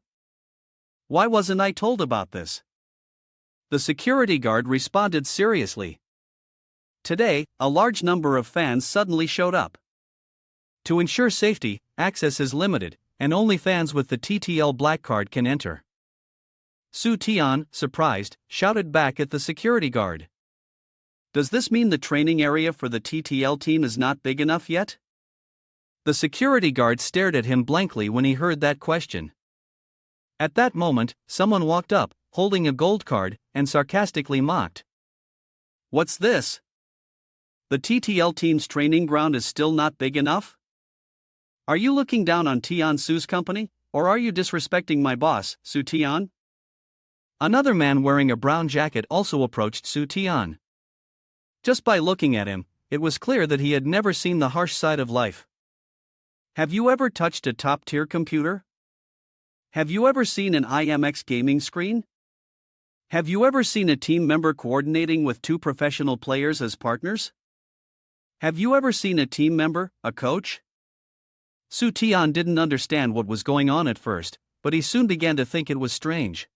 Why wasn't I told about this?" The security guard responded seriously. Today, a large number of fans suddenly showed up. To ensure safety, access is limited, and only fans with the TTL black card can enter. Su Tian, surprised, shouted back at the security guard. Does this mean the training area for the TTL team is not big enough yet? The security guard stared at him blankly when he heard that question. At that moment, someone walked up, holding a gold card, and sarcastically mocked. What's this? The TTL team's training ground is still not big enough? Are you looking down on Tian Su's company, or are you disrespecting my boss, Su Tian? Another man wearing a brown jacket also approached Su Tian. Just by looking at him, it was clear that he had never seen the harsh side of life. Have you ever touched a top-tier computer? Have you ever seen an IMX gaming screen? Have you ever seen a team member coordinating with two professional players as partners? Have you ever seen a team member, a coach? Su Tian didn't understand what was going on at first, but he soon began to think it was strange.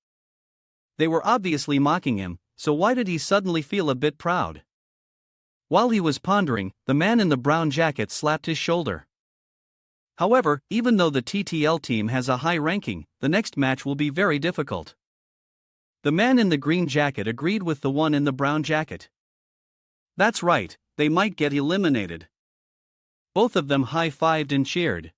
They were obviously mocking him, so why did he suddenly feel a bit proud? While he was pondering, the man in the brown jacket slapped his shoulder. However, even though the TTL team has a high ranking, the next match will be very difficult. The man in the green jacket agreed with the one in the brown jacket. That's right, they might get eliminated. Both of them high-fived and cheered.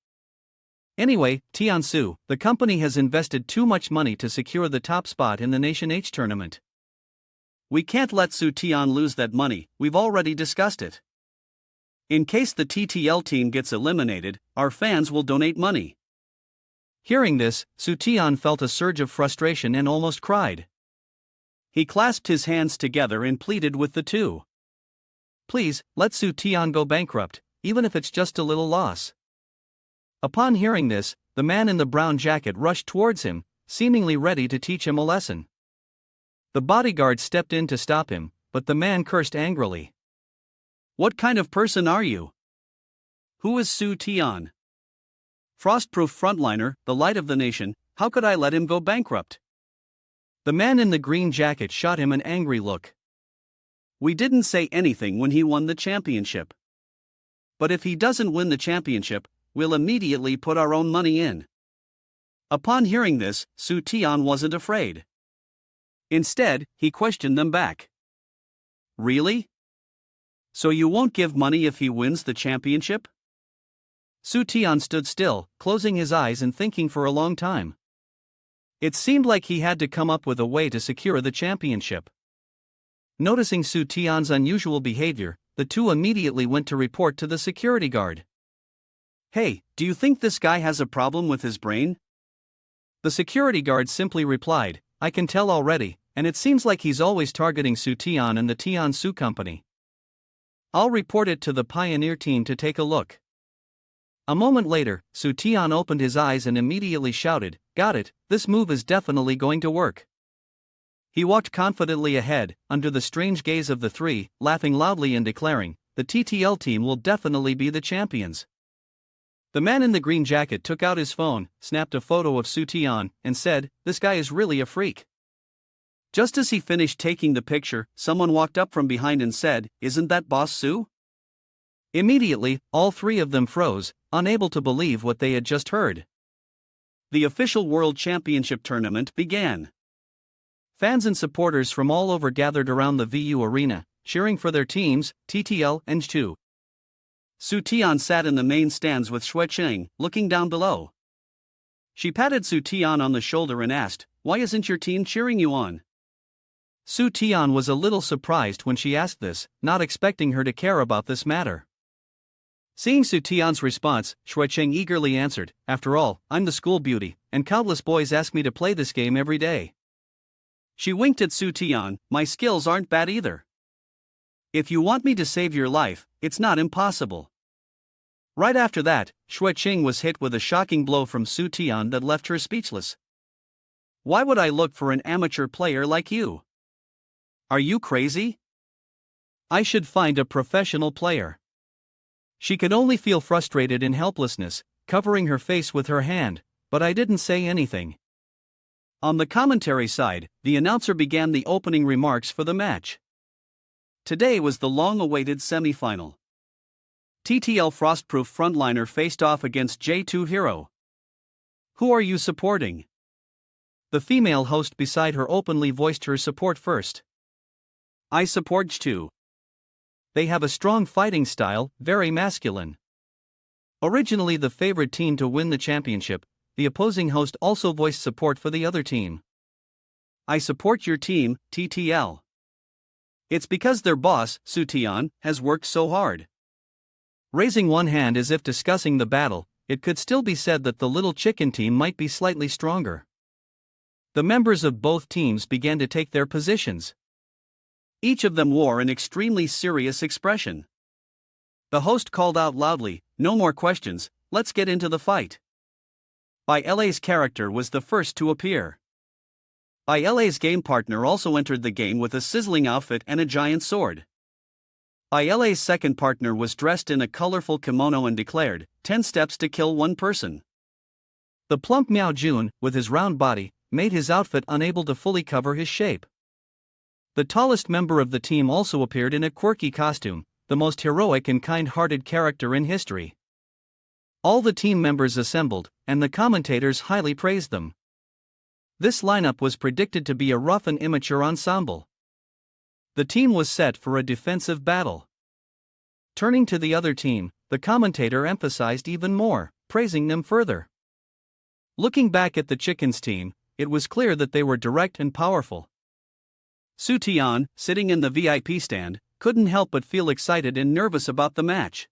Anyway, Tiansu, the company has invested too much money to secure the top spot in the Nation H tournament. We can't let Su Tian lose that money, we've already discussed it. In case the TTL team gets eliminated, our fans will donate money. Hearing this, Su Tian felt a surge of frustration and almost cried. He clasped his hands together and pleaded with the two. Please, let Su Tian go bankrupt, even if it's just a little loss. Upon hearing this, the man in the brown jacket rushed towards him, seemingly ready to teach him a lesson. The bodyguard stepped in to stop him, but the man cursed angrily. What kind of person are you? Who is Su Tian? Frostproof frontliner, the light of the nation, how could I let him go bankrupt? The man in the green jacket shot him an angry look. We didn't say anything when he won the championship. But if he doesn't win the championship, we'll immediately put our own money in. Upon hearing this, Su Tian wasn't afraid. Instead, he questioned them back. Really? So you won't give money if he wins the championship? Su Tian stood still, closing his eyes and thinking for a long time. It seemed like he had to come up with a way to secure the championship. Noticing Su Tian's unusual behavior, the two immediately went to report to the security guard. Hey, do you think this guy has a problem with his brain? The security guard simply replied, I can tell already, and it seems like he's always targeting Su Tian and the Tian Su Company. I'll report it to the pioneer team to take a look. A moment later, Su Tian opened his eyes and immediately shouted, Got it, this move is definitely going to work. He walked confidently ahead, under the strange gaze of the three, laughing loudly and declaring, the TTL team will definitely be the champions. The man in the green jacket took out his phone, snapped a photo of Su Tian, and said, This guy is really a freak. Just as he finished taking the picture, someone walked up from behind and said, Isn't that Boss Su? Immediately, all three of them froze, unable to believe what they had just heard. The official World Championship tournament began. Fans and supporters from all over gathered around the VU arena, cheering for their teams, TTL and Chu. Su Tian sat in the main stands with Xuecheng, looking down below. She patted Su Tian on the shoulder and asked, Why isn't your team cheering you on? Su Tian was a little surprised when she asked this, not expecting her to care about this matter. Seeing Su Tian's response, Xuecheng eagerly answered, After all, I'm the school beauty, and countless boys ask me to play this game every day. She winked at Su Tian, My skills aren't bad either. If you want me to save your life, it's not impossible. Right after that, Xuecheng was hit with a shocking blow from Su Tian that left her speechless. Why would I look for an amateur player like you? Are you crazy? I should find a professional player. She could only feel frustrated and helplessness, covering her face with her hand, but I didn't say anything. On the commentary side, the announcer began the opening remarks for the match. Today was the long-awaited semi-final. TTL Frostproof frontliner faced off against J2 Hero. Who are you supporting? The female host beside her openly voiced her support first. I support J2. They have a strong fighting style, very masculine. Originally the favored team to win the championship, the opposing host also voiced support for the other team. I support your team, TTL. It's because their boss, Su Tian, has worked so hard. Raising one hand as if discussing the battle, it could still be said that the little chicken team might be slightly stronger. The members of both teams began to take their positions. Each of them wore an extremely serious expression. The host called out loudly, No more questions, let's get into the fight. Bai LA's character was the first to appear. Bai LA's game partner also entered the game with a sizzling outfit and a giant sword. Bai LA's second partner was dressed in a colorful kimono and declared, 10 steps to kill one person. The plump Miao Jun, with his round body, made his outfit unable to fully cover his shape. The tallest member of the team also appeared in a quirky costume, the most heroic and kind-hearted character in history. All the team members assembled, and the commentators highly praised them. This lineup was predicted to be a rough and immature ensemble. The team was set for a defensive battle. Turning to the other team, the commentator emphasized even more, praising them further. Looking back at the Chickens team, it was clear that they were direct and powerful. Su Tian, sitting in the VIP stand, couldn't help but feel excited and nervous about the match.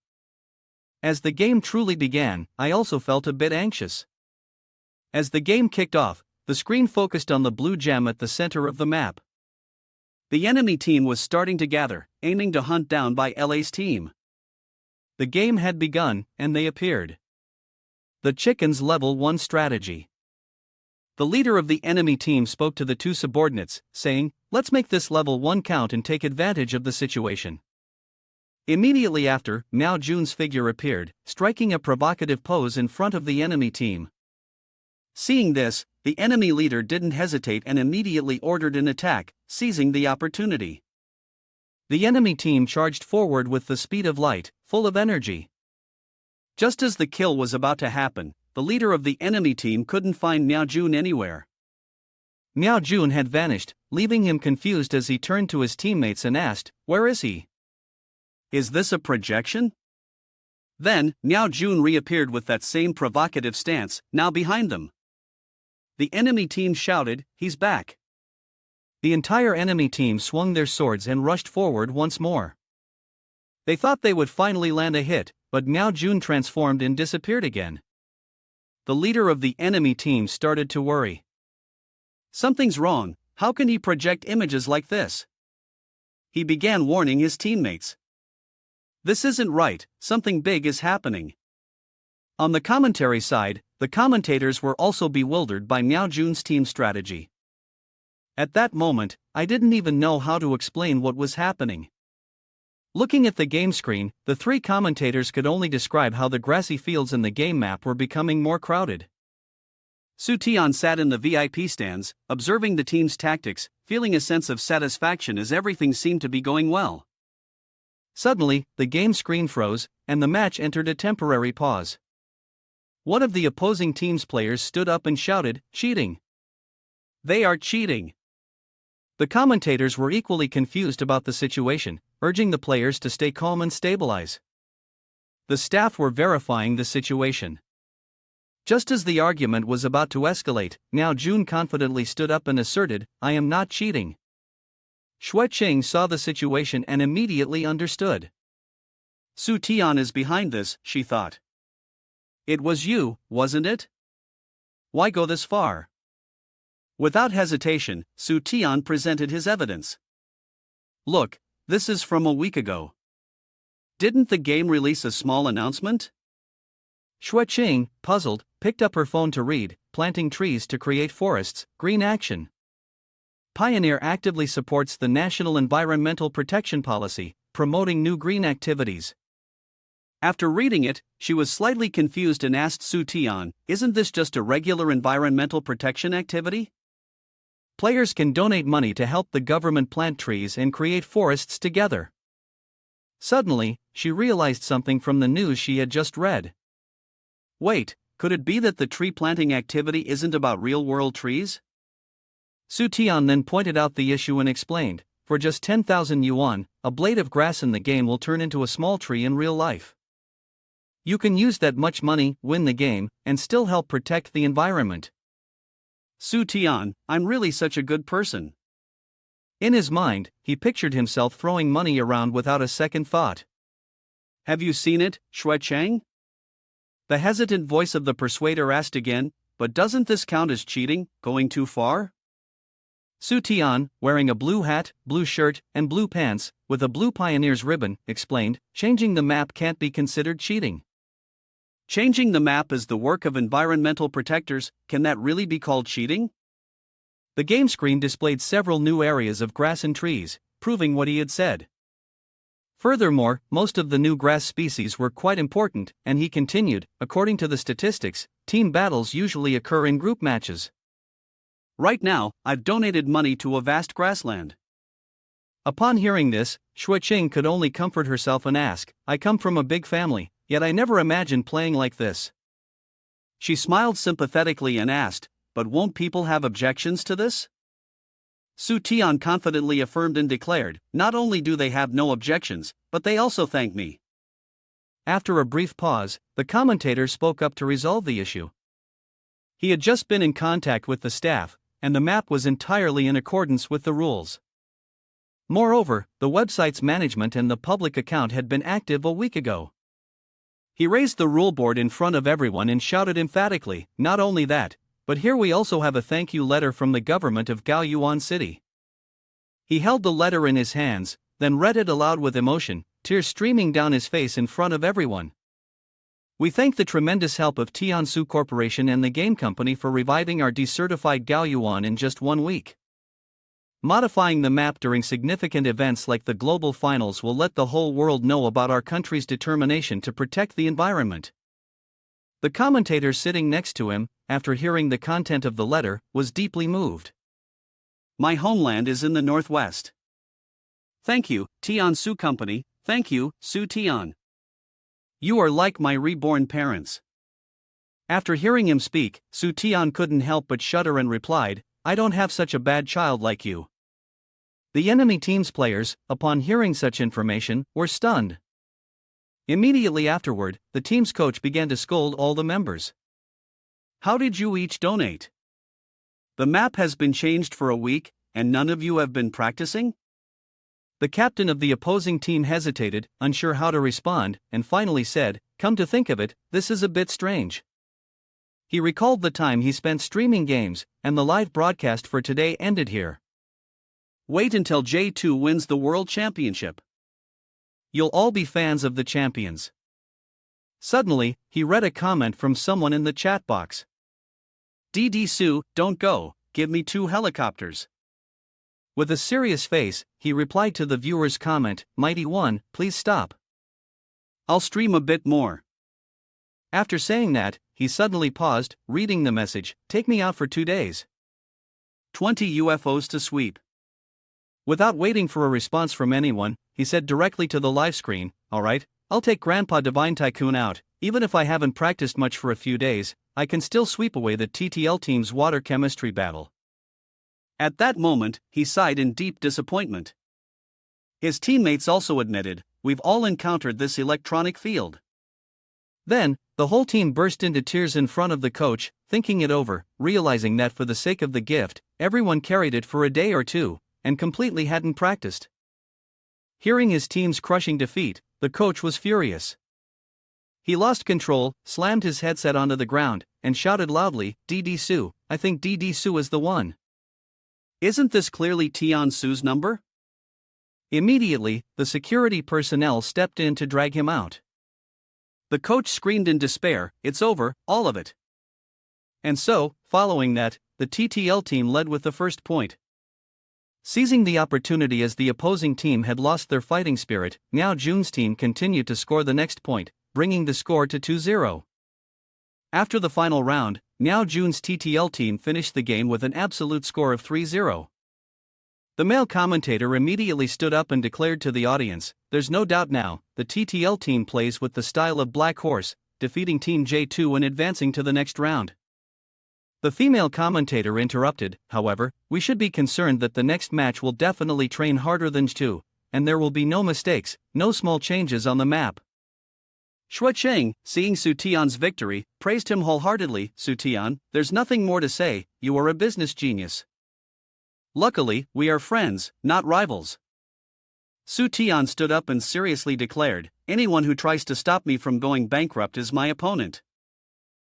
As the game truly began, I also felt a bit anxious. As the game kicked off, the screen focused on the blue gem at the center of the map. The enemy team was starting to gather, aiming to hunt down by LA's team. The game had begun, and they appeared. The Chicken's Level 1 strategy. The leader of the enemy team spoke to the two subordinates, saying, "Let's make this level 1 count and take advantage of the situation." Immediately after, Miao Jun's figure appeared, striking a provocative pose in front of the enemy team. Seeing this, the enemy leader didn't hesitate and immediately ordered an attack, seizing the opportunity. The enemy team charged forward with the speed of light, full of energy. Just as the kill was about to happen, the leader of the enemy team couldn't find Miao Jun anywhere. Miao Jun had vanished, leaving him confused as he turned to his teammates and asked, "Where is he? Is this a projection?" Then, Miao Jun reappeared with that same provocative stance, now behind them. The enemy team shouted, "He's back!" The entire enemy team swung their swords and rushed forward once more. They thought they would finally land a hit, but Miao Jun transformed and disappeared again. The leader of the enemy team started to worry. Something's wrong, how can he project images like this? He began warning his teammates. This isn't right, something big is happening. On the commentary side, the commentators were also bewildered by Miao Jun's team strategy. At that moment, I didn't even know how to explain what was happening. Looking at the game screen, the three commentators could only describe how the grassy fields in the game map were becoming more crowded. Su Tian sat in the VIP stands, observing the team's tactics, feeling a sense of satisfaction as everything seemed to be going well. Suddenly, the game screen froze, and the match entered a temporary pause. One of the opposing team's players stood up and shouted, "Cheating! They are cheating!" The commentators were equally confused about the situation, urging the players to stay calm and stabilize. The staff were verifying the situation. Just as the argument was about to escalate, Miao Jun confidently stood up and asserted, "I am not cheating." Shui Qing saw the situation and immediately understood. Su Tian is behind this, she thought. It was you, wasn't it? Why go this far? Without hesitation, Su Tian presented his evidence. Look, this is from a week ago. Didn't the game release a small announcement? Shui Qing, puzzled, picked up her phone to read, "Planting trees to create forests, green action. Pioneer actively supports the National Environmental Protection Policy, promoting new green activities." After reading it, she was slightly confused and asked Su Tian, "Isn't this just a regular environmental protection activity? Players can donate money to help the government plant trees and create forests together." Suddenly, she realized something from the news she had just read. Wait, could it be that the tree planting activity isn't about real-world trees? Su Tian then pointed out the issue and explained, "For just 10,000 yuan, a blade of grass in the game will turn into a small tree in real life. You can use that much money, win the game, and still help protect the environment." Su Tian, I'm really such a good person. In his mind, he pictured himself throwing money around without a second thought. Have you seen it, Shui Cheng? The hesitant voice of the persuader asked again, but doesn't this count as cheating, going too far? Su Tian, wearing a blue hat, blue shirt, and blue pants, with a blue pioneer's ribbon, explained, changing the map can't be considered cheating. Changing the map is the work of environmental protectors, can that really be called cheating? The game screen displayed several new areas of grass and trees, proving what he had said. Furthermore, most of the new grass species were quite important, and he continued, according to the statistics, team battles usually occur in group matches. Right now, I've donated money to a vast grassland. Upon hearing this, Shui Qing could only comfort herself and ask, I come from a big family, yet I never imagined playing like this. She smiled sympathetically and asked, but won't people have objections to this? Su Tian confidently affirmed and declared, not only do they have no objections, but they also thank me. After a brief pause, the commentator spoke up to resolve the issue. He had just been in contact with the staff, and the map was entirely in accordance with the rules. Moreover, the website's management and the public account had been active a week ago. He raised the rule board in front of everyone and shouted emphatically, not only that, but here we also have a thank you letter from the government of Gaoyuan City. He held the letter in his hands, then read it aloud with emotion, tears streaming down his face in front of everyone. We thank the tremendous help of Tansu Corporation and the game company for reviving our decertified Gaoyuan in just 1 week. Modifying the map during significant events like the global finals will let the whole world know about our country's determination to protect the environment. The commentator sitting next to him, after hearing the content of the letter, was deeply moved. My homeland is in the northwest. Thank you, Tian Su Company, thank you, Su Tian. You are like my reborn parents. After hearing him speak, Su Tian couldn't help but shudder and replied, I don't have such a bad child like you. The enemy team's players, upon hearing such information, were stunned. Immediately afterward, the team's coach began to scold all the members. How did you each donate? The map has been changed for a week, and none of you have been practicing? The captain of the opposing team hesitated, unsure how to respond, and finally said, Come to think of it, this is a bit strange. He recalled the time he spent streaming games, and the live broadcast for today ended here. Wait until J2 wins the World Championship. You'll all be fans of the champions. Suddenly, he read a comment from someone in the chat box. DD Su, don't go, give me 2 helicopters. With a serious face, he replied to the viewer's comment, Mighty One, please stop. I'll stream a bit more. After saying that, he suddenly paused, reading the message, Take me out for 2 days. 20 UFOs to sweep. Without waiting for a response from anyone, he said directly to the live screen, Alright, I'll take Grandpa Divine Tycoon out, even if I haven't practiced much for a few days, I can still sweep away the TTL team's water chemistry battle. At that moment, he sighed in deep disappointment. His teammates also admitted, We've all encountered this electronic field. Then, the whole team burst into tears in front of the coach, thinking it over, realizing that for the sake of the gift, everyone carried it for a day or two, and completely hadn't practiced. Hearing his team's crushing defeat, the coach was furious. He lost control, slammed his headset onto the ground, and shouted loudly, DD Su, I think DD Su is the one. Isn't this clearly Tian Su's number? Immediately, the security personnel stepped in to drag him out. The coach screamed in despair, It's over, all of it. And so, following that, the TTL team led with the first point. Seizing the opportunity as the opposing team had lost their fighting spirit, Miao Jun's team continued to score the next point, bringing the score to 2-0. After the final round, Miao Jun's TTL team finished the game with an absolute score of 3-0. The male commentator immediately stood up and declared to the audience, There's no doubt now, the TTL team plays with the style of Black Horse, defeating Team J2 and advancing to the next round. The female commentator interrupted, however, we should be concerned that the next match will definitely train harder than J2, and there will be no mistakes, no small changes on the map. Shui Cheng, seeing Su Tian's victory, praised him wholeheartedly, Su Tian, there's nothing more to say, you are a business genius. Luckily, we are friends, not rivals. Su Tian stood up and seriously declared, anyone who tries to stop me from going bankrupt is my opponent.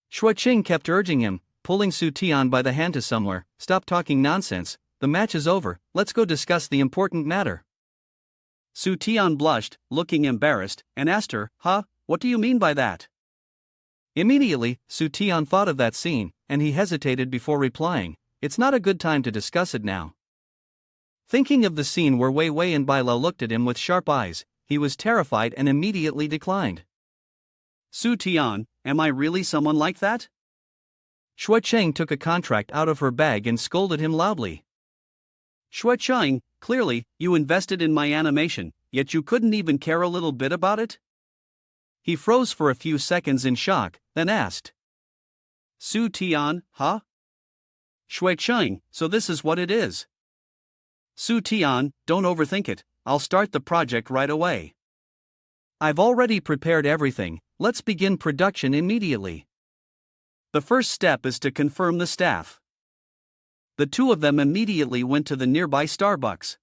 Shui Cheng kept urging him, pulling Su Tian by the hand to somewhere, Stop talking nonsense, the match is over, let's go discuss the important matter. Su Tian blushed, looking embarrassed, and asked her, what do you mean by that? Immediately, Su Tian thought of that scene, and he hesitated before replying, It's not a good time to discuss it now. Thinking of the scene where Wei Wei and Bai Lao looked at him with sharp eyes, he was terrified and immediately declined. Su Tian, am I really someone like that? Shui Cheng took a contract out of her bag and scolded him loudly. Shui Cheng, clearly, you invested in my animation, yet you couldn't even care a little bit about it? He froze for a few seconds in shock, then asked. Su Tian, Shui Cheng, so this is what it is. Su Tian, don't overthink it, I'll start the project right away. I've already prepared everything, let's begin production immediately. The first step is to confirm the staff. The two of them immediately went to the nearby Starbucks.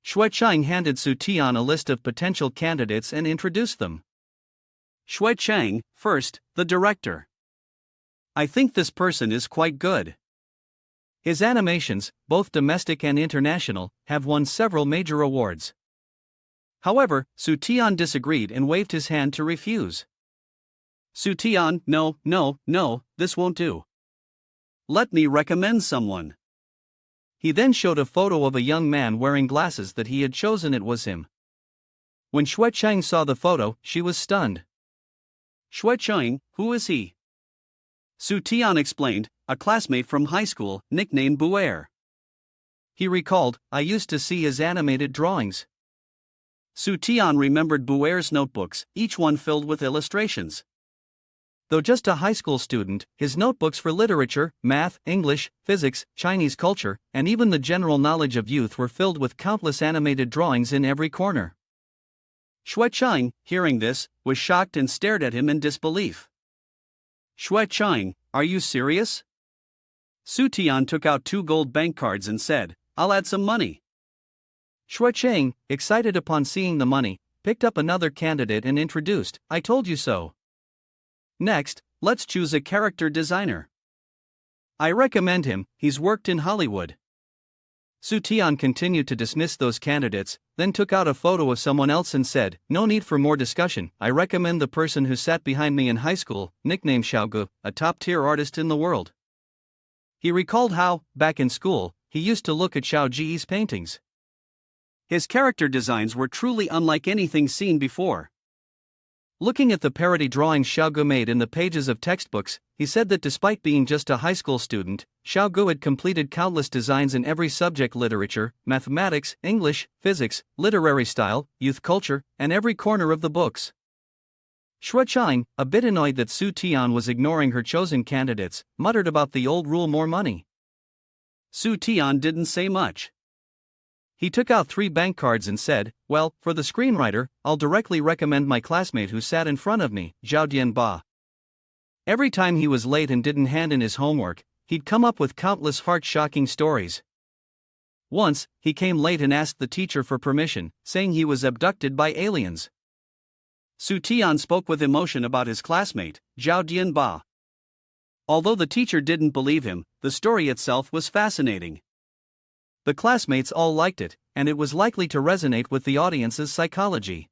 Shui Cheng handed Su Tian a list of potential candidates and introduced them. Shui Cheng, first, the director. I think this person is quite good. His animations, both domestic and international, have won several major awards. However, Su Tian disagreed and waved his hand to refuse. Su Tian, no, this won't do. Let me recommend someone. He then showed a photo of a young man wearing glasses that he had chosen. It was him. When Xue Cheng saw the photo, she was stunned. Xue Cheng, who is he? Su Tian explained, a classmate from high school, nicknamed Buer. He recalled, I used to see his animated drawings. Su Tian remembered Buer's notebooks, each one filled with illustrations. Though just a high school student, his notebooks for literature, math, English, physics, Chinese culture, and even the general knowledge of youth were filled with countless animated drawings in every corner. Xue Cheng, hearing this, was shocked and stared at him in disbelief. Xue Cheng, are you serious? Su Tian took out 2 gold bank cards and said, I'll add some money. Xue Cheng, excited upon seeing the money, picked up another candidate and introduced, I told you so. Next, let's choose a character designer. I recommend him, he's worked in Hollywood. Su Tian continued to dismiss those candidates, then took out a photo of someone else and said, no need for more discussion, I recommend the person who sat behind me in high school, nicknamed Xiaogu, a top-tier artist in the world. He recalled how, back in school, he used to look at Xiao Ji's paintings. His character designs were truly unlike anything seen before. Looking at the parody drawings Xiaogu made in the pages of textbooks, he said that despite being just a high school student, Xiaogu had completed countless designs in every subject: literature, mathematics, English, physics, literary style, youth culture, and every corner of the books. Xue Cheng, a bit annoyed that Su Tian was ignoring her chosen candidates, muttered about the old rule: more money. Su Tian didn't say much. He took out 3 bank cards and said, well, for the screenwriter, I'll directly recommend my classmate who sat in front of me, Zhao Dianba. Every time he was late and didn't hand in his homework, he'd come up with countless heart-shocking stories. Once, he came late and asked the teacher for permission, saying he was abducted by aliens. Su Tian spoke with emotion about his classmate, Zhao Dianba. Although the teacher didn't believe him, the story itself was fascinating. The classmates all liked it, and it was likely to resonate with the audience's psychology.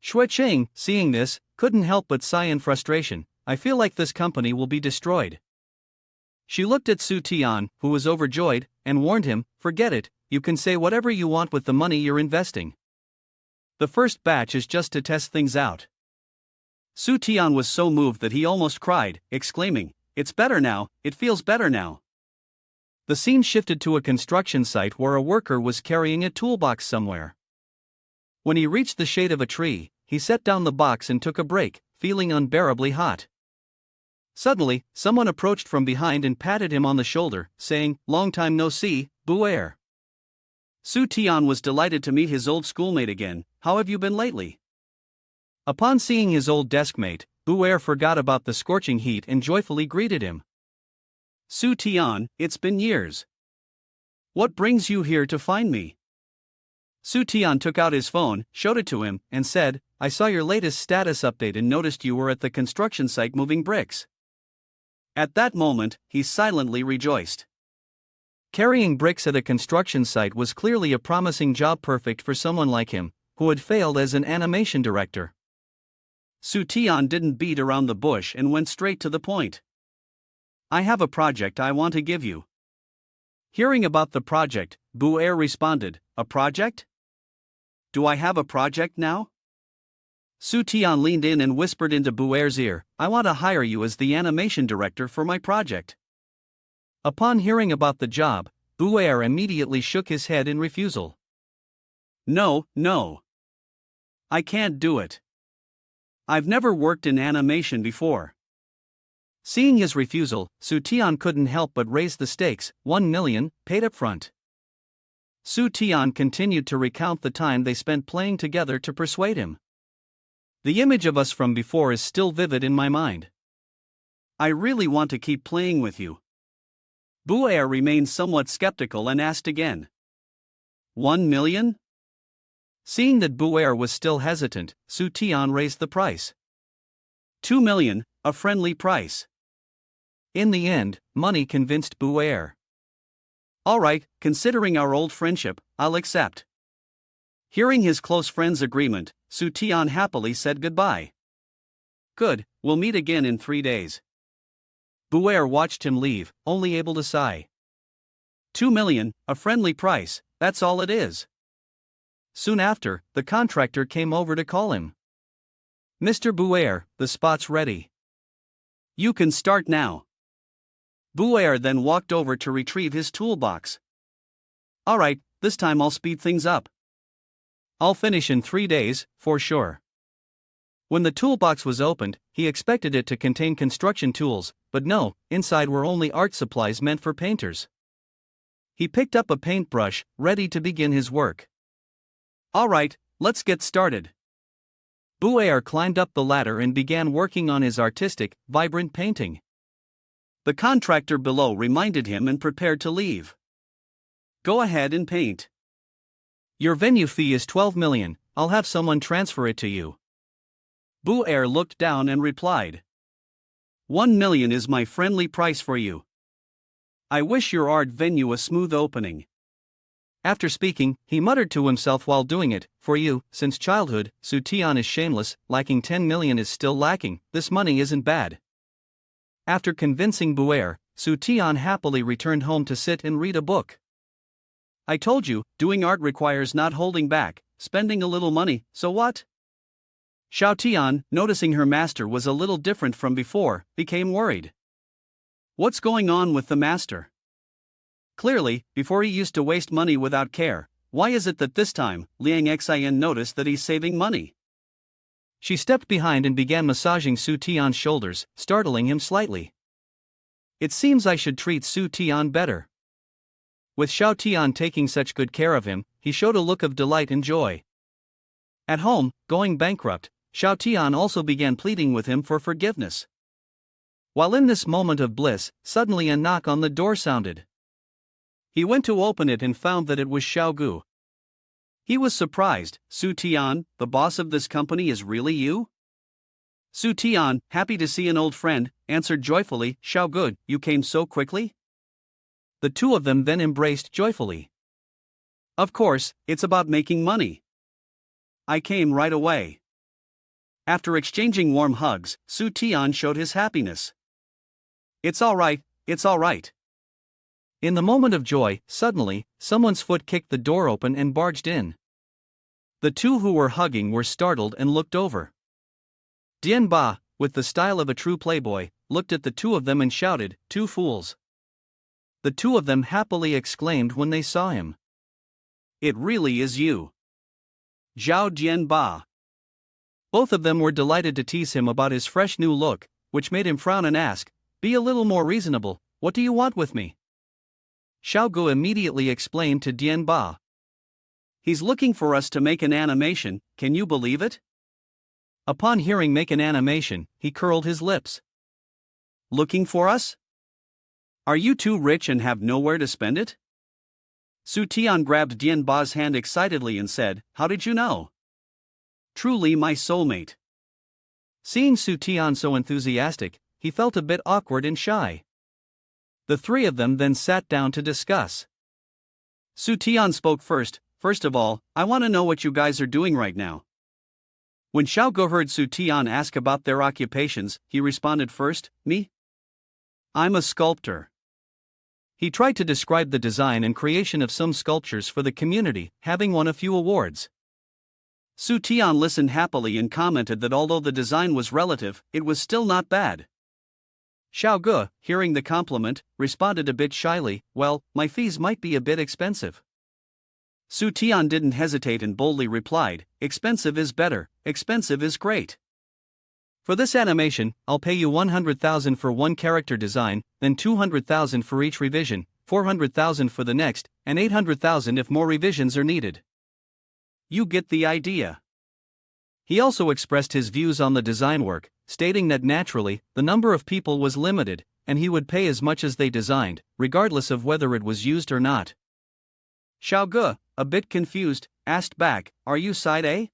Xue Cheng, seeing this, couldn't help but sigh in frustration, I feel like this company will be destroyed. She looked at Su Tian, who was overjoyed, and warned him, forget it, you can say whatever you want with the money you're investing. The first batch is just to test things out. Su Tian was so moved that he almost cried, exclaiming, it's better now, it feels better now. The scene shifted to a construction site where a worker was carrying a toolbox somewhere. When he reached the shade of a tree, he set down the box and took a break, feeling unbearably hot. Suddenly, someone approached from behind and patted him on the shoulder, saying, long time no see, Buer. Su Tian was delighted to meet his old schoolmate again. How have you been lately? Upon seeing his old deskmate, Buer forgot about the scorching heat and joyfully greeted him. Su Tian, it's been years. What brings you here to find me? Su Tian took out his phone, showed it to him, and said, I saw your latest status update and noticed you were at the construction site moving bricks. At that moment, he silently rejoiced. Carrying bricks at a construction site was clearly a promising job, perfect for someone like him, who had failed as an animation director. Su Tian didn't beat around the bush and went straight to the point. I have a project I want to give you. Hearing about the project, Buer responded, a project? Do I have a project now? Su Tian leaned in and whispered into Buer's ear, I want to hire you as the animation director for my project. Upon hearing about the job, Buer immediately shook his head in refusal. No. I can't do it. I've never worked in animation before. Seeing his refusal, Su Tian couldn't help but raise the stakes, 1 million, paid up front. Su Tian continued to recount the time they spent playing together to persuade him. The image of us from before is still vivid in my mind. I really want to keep playing with you. Buer remained somewhat skeptical and asked again. 1 million? Seeing that Buer was still hesitant, Su Tian raised the price. 2 million, a friendly price. In the end, money convinced Buer. Alright, considering our old friendship, I'll accept. Hearing his close friend's agreement, Su Tian happily said goodbye. Good, we'll meet again in 3 days. Buer watched him leave, only able to sigh. 2 million, a friendly price, that's all it is. Soon after, the contractor came over to call him. Mr. Buer, the spot's ready. You can start now. Buer then walked over to retrieve his toolbox. Alright, this time I'll speed things up. I'll finish in 3 days, for sure. When the toolbox was opened, he expected it to contain construction tools, but no, inside were only art supplies meant for painters. He picked up a paintbrush, ready to begin his work. Alright, let's get started. Buer climbed up the ladder and began working on his artistic, vibrant painting. The contractor below reminded him and prepared to leave. Go ahead and paint. Your venue fee is 12 million, I'll have someone transfer it to you. Buer looked down and replied. 1 million is my friendly price for you. I wish your art venue a smooth opening. After speaking, he muttered to himself while doing it, for you, since childhood, Su Tian is shameless, lacking 10 million is still lacking, this money isn't bad. After convincing Buer, Su Tian happily returned home to sit and read a book. I told you, doing art requires not holding back, spending a little money, so what? Xiao Tian, noticing her master was a little different from before, became worried. What's going on with the master? Clearly, before he used to waste money without care, why is it that this time, Liang Xian noticed that he's saving money? She stepped behind and began massaging Su Tian's shoulders, startling him slightly. It seems I should treat Su Tian better. With Xiao Tian taking such good care of him, he showed a look of delight and joy. At home, going bankrupt, Xiao Tian also began pleading with him for forgiveness. While in this moment of bliss, suddenly a knock on the door sounded. He went to open it and found that it was Xiao Gu. He was surprised. Su Tian, the boss of this company, is really you? Su Tian, happy to see an old friend, answered joyfully, Xiao Gu, you came so quickly? The two of them then embraced joyfully. Of course, it's about making money. I came right away. After exchanging warm hugs, Su Tian showed his happiness. It's alright, it's alright. In the moment of joy, suddenly, someone's foot kicked the door open and barged in. The two who were hugging were startled and looked over. Dian Ba, with the style of a true playboy, looked at the two of them and shouted, "Two fools." The two of them happily exclaimed when they saw him. It really is you. Zhao Dian Ba. Both of them were delighted to tease him about his fresh new look, which made him frown and ask, "Be a little more reasonable, what do you want with me?" Xiao Gu immediately explained to Dian Ba. He's looking for us to make an animation, can you believe it? Upon hearing make an animation, he curled his lips. Looking for us? Are you too rich and have nowhere to spend it? Su Tian grabbed Dian Ba's hand excitedly and said, How did you know? Truly my soulmate. Seeing Su Tian so enthusiastic, he felt a bit awkward and shy. The three of them then sat down to discuss. Su Tian spoke first. First of all, I want to know what you guys are doing right now. When Xiao Gu heard Su Tian ask about their occupations, he responded first, Me? I'm a sculptor. He tried to describe the design and creation of some sculptures for the community, having won a few awards. Su Tian listened happily and commented that although the design was relative, it was still not bad. Xiao Gu, hearing the compliment, responded a bit shyly, Well, my fees might be a bit expensive. Su Tian didn't hesitate and boldly replied, Expensive is better, expensive is great. For this animation, I'll pay you 100,000 for one character design, then 200,000 for each revision, 400,000 for the next, and 800,000 if more revisions are needed. You get the idea. He also expressed his views on the design work, stating that naturally, the number of people was limited, and he would pay as much as they designed, regardless of whether it was used or not. Xiao Gu, a bit confused, asked back, Are you side A?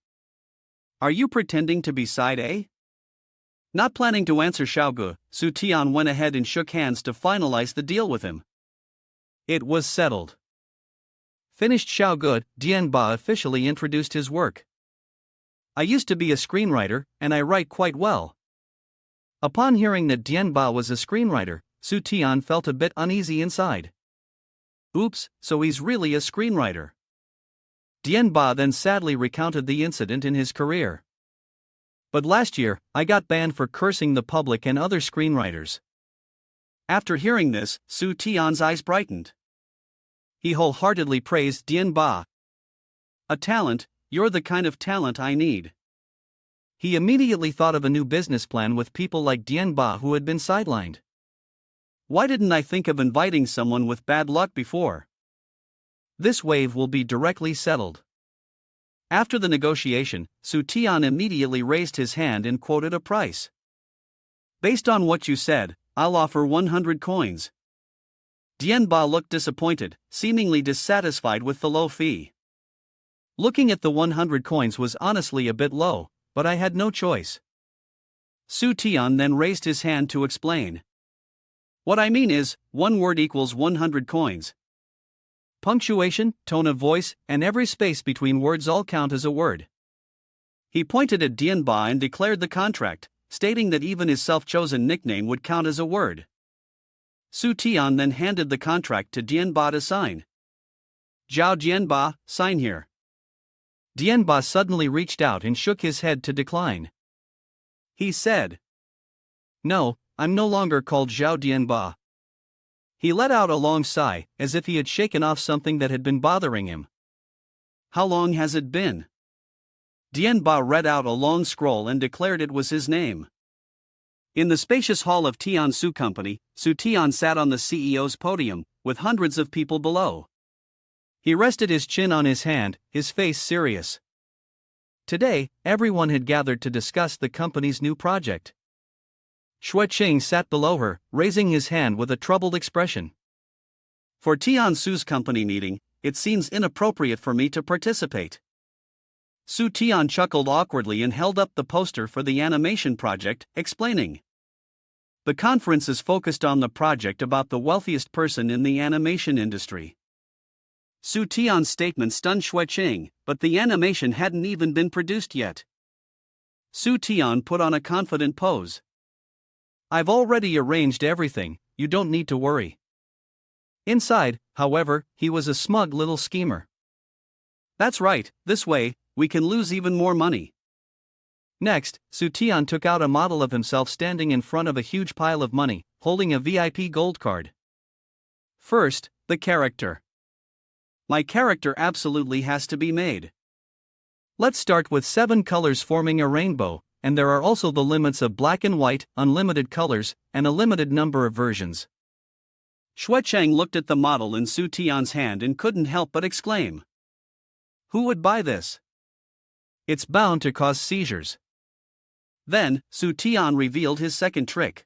Are you pretending to be side A? Not planning to answer Xiaogu, Su Tian went ahead and shook hands to finalize the deal with him. It was settled. Finished Xiaogu, Dianba officially introduced his work. I used to be a screenwriter, and I write quite well. Upon hearing that Dianba was a screenwriter, Su Tian felt a bit uneasy inside. Oops, so he's really a screenwriter. Dianba then sadly recounted the incident in his career. But last year, I got banned for cursing the public and other screenwriters. After hearing this, Su Tian's eyes brightened. He wholeheartedly praised Dianba. A talent, you're the kind of talent I need. He immediately thought of a new business plan with people like Dianba who had been sidelined. Why didn't I think of inviting someone with bad luck before? This wave will be directly settled. After the negotiation, Su Tian immediately raised his hand and quoted a price. Based on what you said, I'll offer 100 coins. Dianba looked disappointed, seemingly dissatisfied with the low fee. Looking at the 100 coins was honestly a bit low, but I had no choice. Su Tian then raised his hand to explain. What I mean is, one word equals 100 coins. Punctuation, tone of voice, and every space between words all count as a word. He pointed at Dianba and declared the contract, stating that even his self-chosen nickname would count as a word. Su Tian then handed the contract to Dianba to sign. Zhao Dianba, sign here. Dianba suddenly reached out and shook his head to decline. He said, No, I'm no longer called Zhao Dianba. He let out a long sigh, as if he had shaken off something that had been bothering him. How long has it been? Dianba read out a long scroll and declared it was his name. In the spacious hall of Tansu Company, Su Tian sat on the CEO's podium, with hundreds of people below. He rested his chin on his hand, his face serious. Today, everyone had gathered to discuss the company's new project. Xueqing sat below her, raising his hand with a troubled expression. For Tiansu's company meeting, it seems inappropriate for me to participate. Su Tian chuckled awkwardly and held up the poster for the animation project, explaining. The conference is focused on the project about the wealthiest person in the animation industry. Su Tian's statement stunned Xueqing, but the animation hadn't even been produced yet. Su Tian put on a confident pose. I've already arranged everything, you don't need to worry. Inside, however, he was a smug little schemer. That's right, this way, we can lose even more money. Next, Su Tian took out a model of himself standing in front of a huge pile of money, holding a VIP gold card. First, the character. My character absolutely has to be made. Let's start with 7 colors forming a rainbow, and there are also the limits of black and white, unlimited colors, and a limited number of versions. Xueqing looked at the model in Su Tian's hand and couldn't help but exclaim. Who would buy this? It's bound to cause seizures. Then, Su Tian revealed his second trick.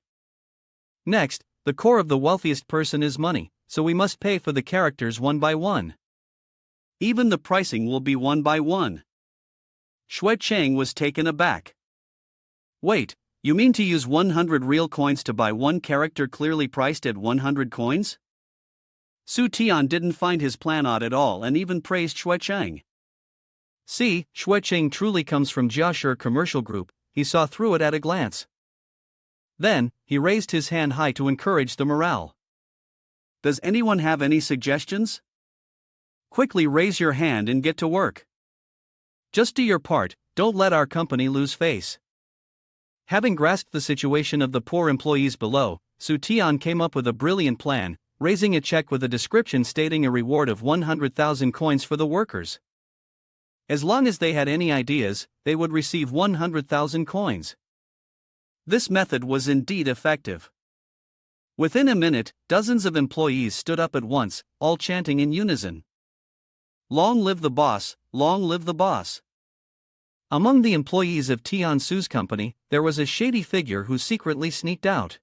Next, the core of the wealthiest person is money, so we must pay for the characters one by one. Even the pricing will be one by one. Xueqing was taken aback. Wait, you mean to use 100 real coins to buy one character clearly priced at 100 coins? Su Tian didn't find his plan odd at all and even praised Xueqing. See, Xueqing truly comes from Jiashi Commercial Group, he saw through it at a glance. Then, he raised his hand high to encourage the morale. Does anyone have any suggestions? Quickly raise your hand and get to work. Just do your part, don't let our company lose face. Having grasped the situation of the poor employees below, Su Tian came up with a brilliant plan, raising a check with a description stating a reward of 100,000 coins for the workers. As long as they had any ideas, they would receive 100,000 coins. This method was indeed effective. Within a minute, dozens of employees stood up at once, all chanting in unison. Long live the boss, long live the boss. Among the employees of Tiansu's company, there was a shady figure who secretly sneaked out.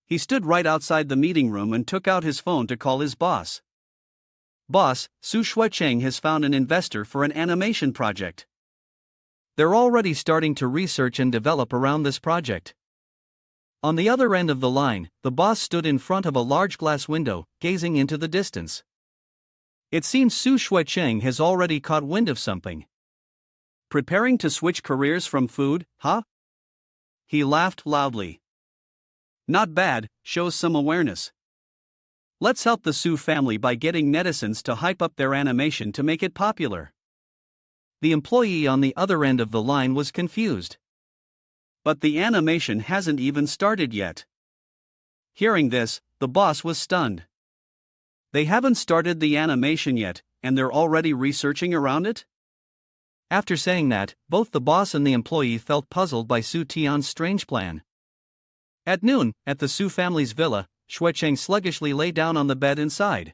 He stood right outside the meeting room and took out his phone to call his boss. Boss, Su Xueqing has found an investor for an animation project. they're already starting to research and develop around this project. On the other end of the line, the boss stood in front of a large glass window, gazing into the distance. It seems Su Xuecheng has already caught wind of something. Preparing to switch careers from food, huh? He laughed loudly. Not bad, shows some awareness. Let's help the Su family by getting netizens to hype up their animation to make it popular. The employee on the other end of the line was confused. But the animation hasn't even started yet. Hearing this, the boss was stunned. They haven't started the animation yet, and they're already researching around it? After saying that, both the boss and the employee felt puzzled by Su Tian's strange plan. At noon, at the Su family's villa, Xuecheng sluggishly lay down on the bed inside.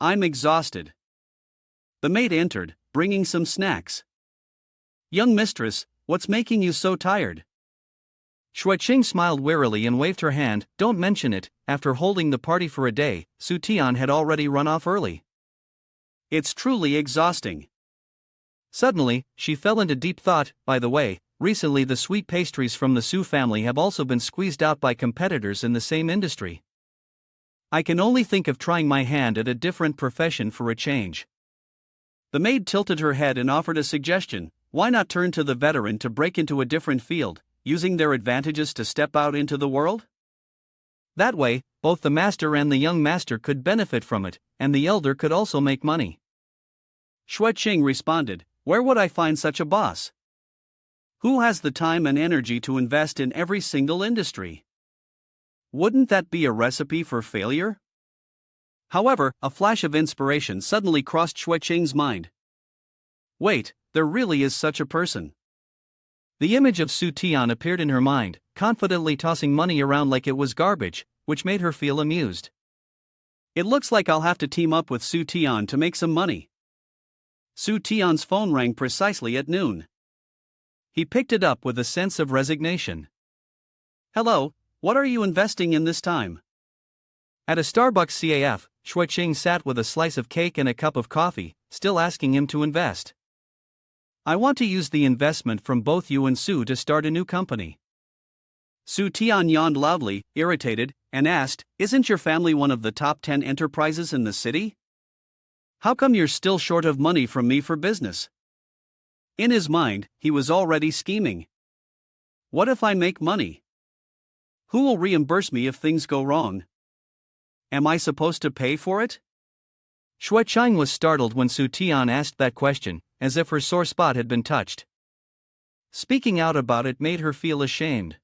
I'm exhausted. The maid entered, bringing some snacks. Young mistress, what's making you so tired? Xuecheng smiled wearily and waved her hand. Don't mention it, after holding the party for a day, Su Tian had already run off early. It's truly exhausting. Suddenly, she fell into deep thought. By the way, recently the sweet pastries from the Su family have also been squeezed out by competitors in the same industry. I can only think of trying my hand at a different profession for a change. The maid tilted her head and offered a suggestion. Why not turn to the veteran to break into a different field, using their advantages to step out into the world? That way, both the master and the young master could benefit from it, and the elder could also make money. Xuecheng responded, where would I find such a boss? Who has the time and energy to invest in every single industry? Wouldn't that be a recipe for failure? However, a flash of inspiration suddenly crossed Xuecheng's mind. Wait, there really is such a person. The image of Su Tian appeared in her mind, confidently tossing money around like it was garbage, which made her feel amused. It looks like I'll have to team up with Su Tian to make some money. Su Tian's phone rang precisely at noon. He picked it up with a sense of resignation. Hello, what are you investing in this time? At a Starbucks CAF, Xuecheng sat with a slice of cake and a cup of coffee, still asking him to invest. I want to use the investment from both you and Su to start a new company. Su Tian yawned loudly, irritated, and asked, isn't your family one of the top 10 enterprises in the city? How come you're still short of money from me for business? In his mind, he was already scheming. What if I make money? Who will reimburse me if things go wrong? Am I supposed to pay for it? Xuecheng was startled when Su Tian asked that question, as if her sore spot had been touched. Speaking out about it made her feel ashamed.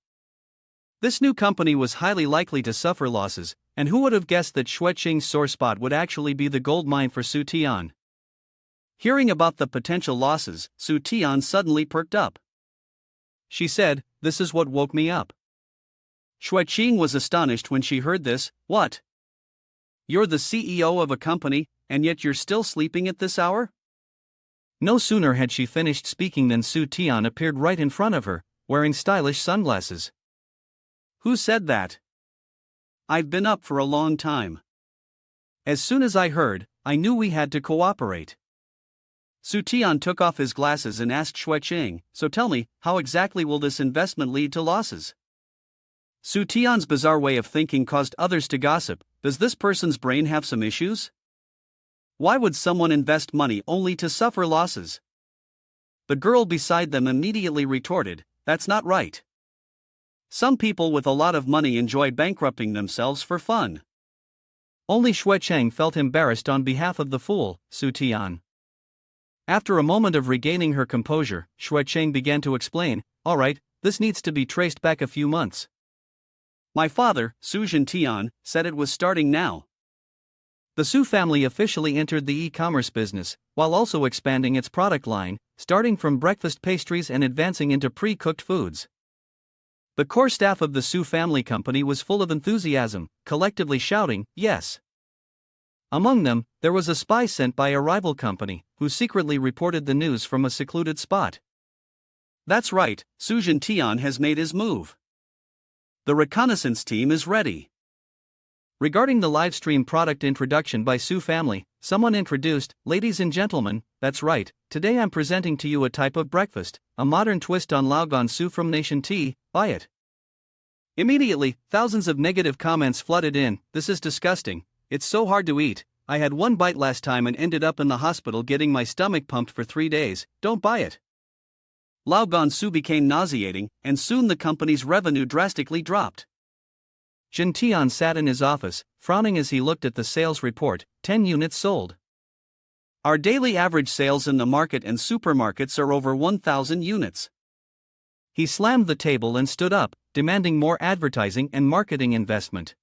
This new company was highly likely to suffer losses, and who would have guessed that Xuecheng's sore spot would actually be the gold mine for Su Tian? Hearing about the potential losses, Su Tian suddenly perked up. She said, this is what woke me up. Xuecheng was astonished when she heard this. What? You're the CEO of a company, and yet you're still sleeping at this hour? No sooner had she finished speaking than Su Tian appeared right in front of her, wearing stylish sunglasses. Who said that? I've been up for a long time. As soon as I heard, I knew we had to cooperate. Su Tian took off his glasses and asked Xuecheng, so tell me, how exactly will this investment lead to losses? Su Tian's bizarre way of thinking caused others to gossip. Does this person's brain have some issues? Why would someone invest money only to suffer losses? The girl beside them immediately retorted, that's not right. Some people with a lot of money enjoy bankrupting themselves for fun. Only Xuecheng felt embarrassed on behalf of the fool, Su Tian. After a moment of regaining her composure, Xuecheng began to explain, alright, this needs to be traced back a few months. My father, Su Tian, said it was starting now. The Su family officially entered the e-commerce business, while also expanding its product line, starting from breakfast pastries and advancing into pre-cooked foods. The core staff of the Su family company was full of enthusiasm, collectively shouting, yes. Among them, there was a spy sent by a rival company, who secretly reported the news from a secluded spot. That's right, Su Tian has made his move. The reconnaissance team is ready. Regarding the livestream product introduction by Su family, someone introduced, "Ladies and gentlemen, that's right, today I'm presenting to you a type of breakfast, a modern twist on Laogan Su from Nation Tea, buy it." Immediately, thousands of negative comments flooded in. "This is disgusting, it's so hard to eat, I had one bite last time and ended up in the hospital getting my stomach pumped for 3 days, don't buy it." Laogan Su became nauseating, and soon the company's revenue drastically dropped. Jin Tian sat in his office, frowning as he looked at the sales report. 10 units sold. Our daily average sales in the market and supermarkets are over 1,000 units. He slammed the table and stood up, demanding more advertising and marketing investment.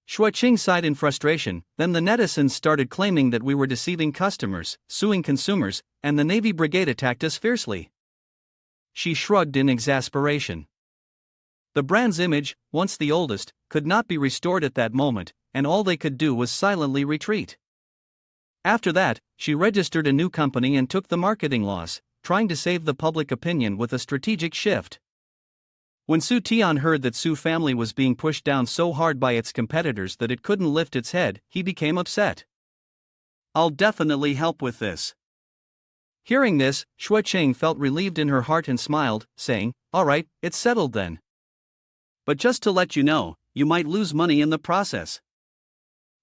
Shuiqing sighed in frustration. Then the netizens started claiming that we were deceiving customers, suing consumers, and the Navy Brigade attacked us fiercely. She shrugged in exasperation. The brand's image, once the oldest, could not be restored at that moment, and all they could do was silently retreat. After that, she registered a new company and took the marketing loss, trying to save the public opinion with a strategic shift. When Su Tian heard that Su family was being pushed down so hard by its competitors that it couldn't lift its head, he became upset. "I'll definitely help with this." Hearing this, Shuiqing felt relieved in her heart and smiled, saying, "All right, it's settled then. But just to let you know, you might lose money in the process."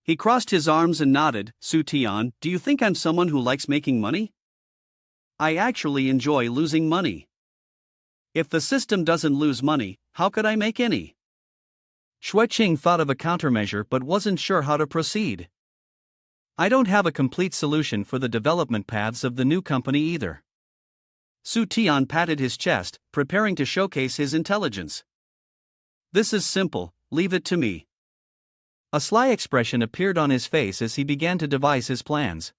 He crossed his arms and nodded. "Su Tian, do you think I'm someone who likes making money? I actually enjoy losing money. If the system doesn't lose money, how could I make any?" Shuiqing thought of a countermeasure but wasn't sure how to proceed. "I don't have a complete solution for the development paths of the new company either." Su Tian patted his chest, preparing to showcase his intelligence. "This is simple, leave it to me." A sly expression appeared on his face as he began to devise his plans.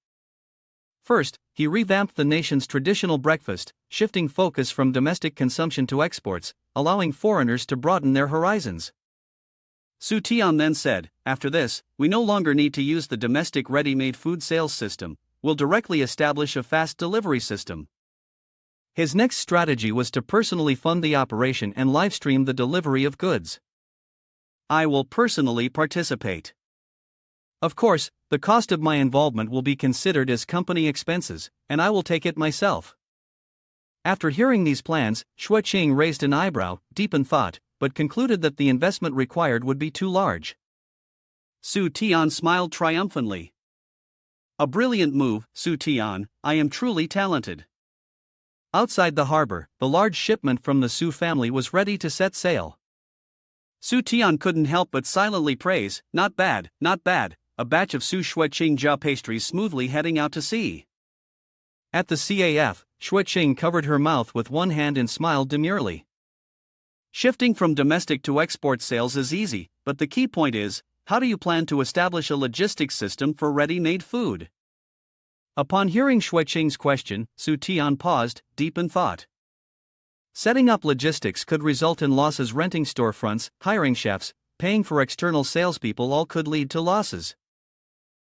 First, he revamped the nation's traditional breakfast, shifting focus from domestic consumption to exports, allowing foreigners to broaden their horizons. Su Tian then said, "After this, we no longer need to use the domestic ready-made food sales system, we'll directly establish a fast delivery system." His next strategy was to personally fund the operation and livestream the delivery of goods. "I will personally participate. Of course, the cost of my involvement will be considered as company expenses, and I will take it myself." After hearing these plans, Shuiqing raised an eyebrow, deep in thought, but concluded that the investment required would be too large. Su Tian smiled triumphantly. "A brilliant move, Su Tian, I am truly talented." Outside the harbor, the large shipment from the Su family was ready to set sail. Su Tian couldn't help but silently praise, not bad, a batch of Su Shuiqing jia pastries smoothly heading out to sea." At the CAF, Shuiqing covered her mouth with one hand and smiled demurely. Shifting from domestic to export sales is easy, but the key point is, how do you plan to establish a logistics system for ready-made food? Upon hearing Shuiqing's question, Su Tian paused, deep in thought. Setting up logistics could result in losses. Renting storefronts, hiring chefs, paying for external salespeople all could lead to losses.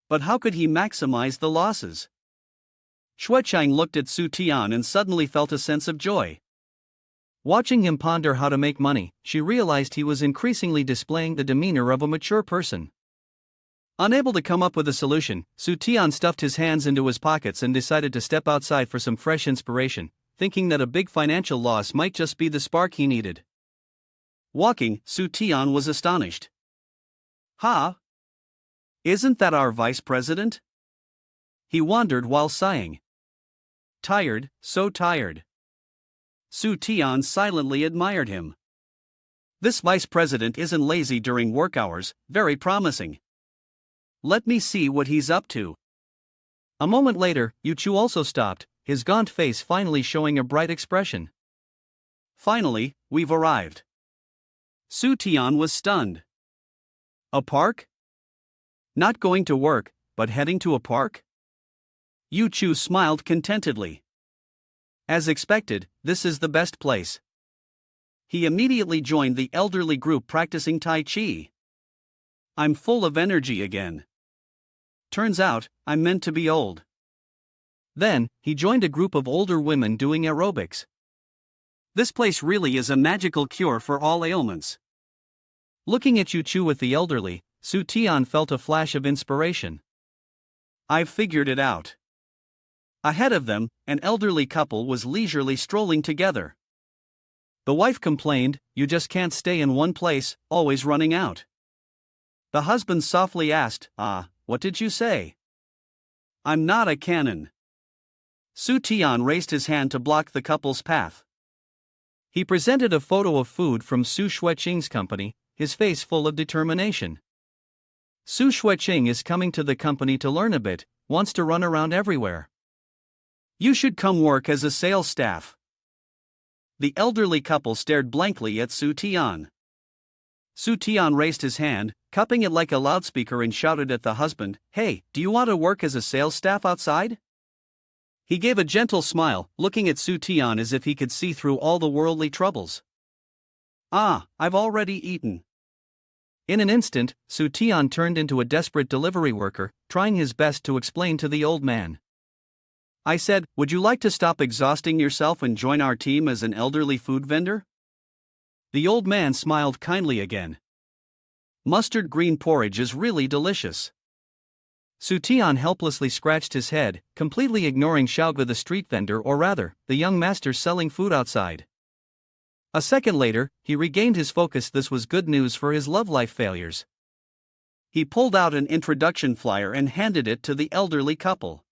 But how could he maximize the losses? Shuiqing looked at Su Tian and suddenly felt a sense of joy. Watching him ponder how to make money, she realized he was increasingly displaying the demeanor of a mature person. Unable to come up with a solution, Su Tian stuffed his hands into his pockets and decided to step outside for some fresh inspiration, thinking that a big financial loss might just be the spark he needed. Walking, Su Tian was astonished. "Ha! Isn't that our vice president?" He wondered while sighing. "Tired, so tired." Su Tian silently admired him. "This vice president isn't lazy during work hours, very promising. Let me see what he's up to." A moment later, Yu Chu also stopped, his gaunt face finally showing a bright expression. "Finally, we've arrived." Su Tian was stunned. "A park? Not going to work, but heading to a park?" Yu Chu smiled contentedly. "As expected, this is the best place." He immediately joined the elderly group practicing Tai Chi. "I'm full of energy again. Turns out, I'm meant to be old." Then, he joined a group of older women doing aerobics. "This place really is a magical cure for all ailments." Looking at Yu Chu with the elderly, Su Tian felt a flash of inspiration. I've figured it out. Ahead of them, an elderly couple was leisurely strolling together. The wife complained, "You just can't stay in one place, always running out." The husband softly asked, "What did you say?" "I'm not a cannon." Su Tian raised his hand to block the couple's path. He presented a photo of food from Su Xueqing's company, his face full of determination. Su Xueqing is coming to the company to learn a bit, wants to run around everywhere. You should come work as a sales staff. The elderly couple stared blankly at Su Tian. Su Tian raised his hand, cupping it like a loudspeaker, and shouted at the husband, "Hey, do you want to work as a sales staff outside?" He gave a gentle smile, looking at Su Tian as if he could see through all the worldly troubles. I've already eaten." In an instant, Su Tian turned into a desperate delivery worker, trying his best to explain to the old man. "I said, would you like to stop exhausting yourself and join our team as an elderly food vendor?" The old man smiled kindly again. "Mustard green porridge is really delicious." Su Tian helplessly scratched his head, completely ignoring Xiaoge the street vendor, or rather, the young master selling food outside. A second later, he regained his focus. This was good news for his love life failures. He pulled out an introduction flyer and handed it to the elderly couple.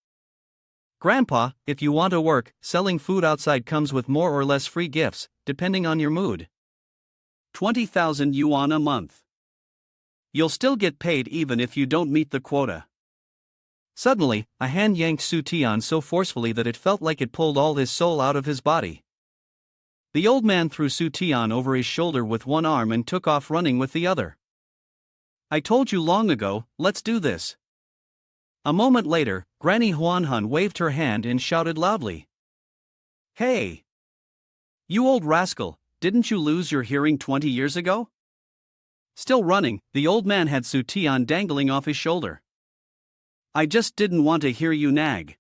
"Grandpa, if you want to work, selling food outside comes with more or less free gifts, depending on your mood. 20,000 yuan a month. You'll still get paid even if you don't meet the quota." Suddenly, a hand yanked Su Tian so forcefully that it felt like it pulled all his soul out of his body. The old man threw Su Tian over his shoulder with one arm and took off running with the other. "I told you long ago, let's do this." A moment later, Granny Huanhun waved her hand and shouted loudly, "Hey! You old rascal, didn't you lose your hearing 20 years ago?" Still running, the old man had Su Tian dangling off his shoulder. "I just didn't want to hear you nag."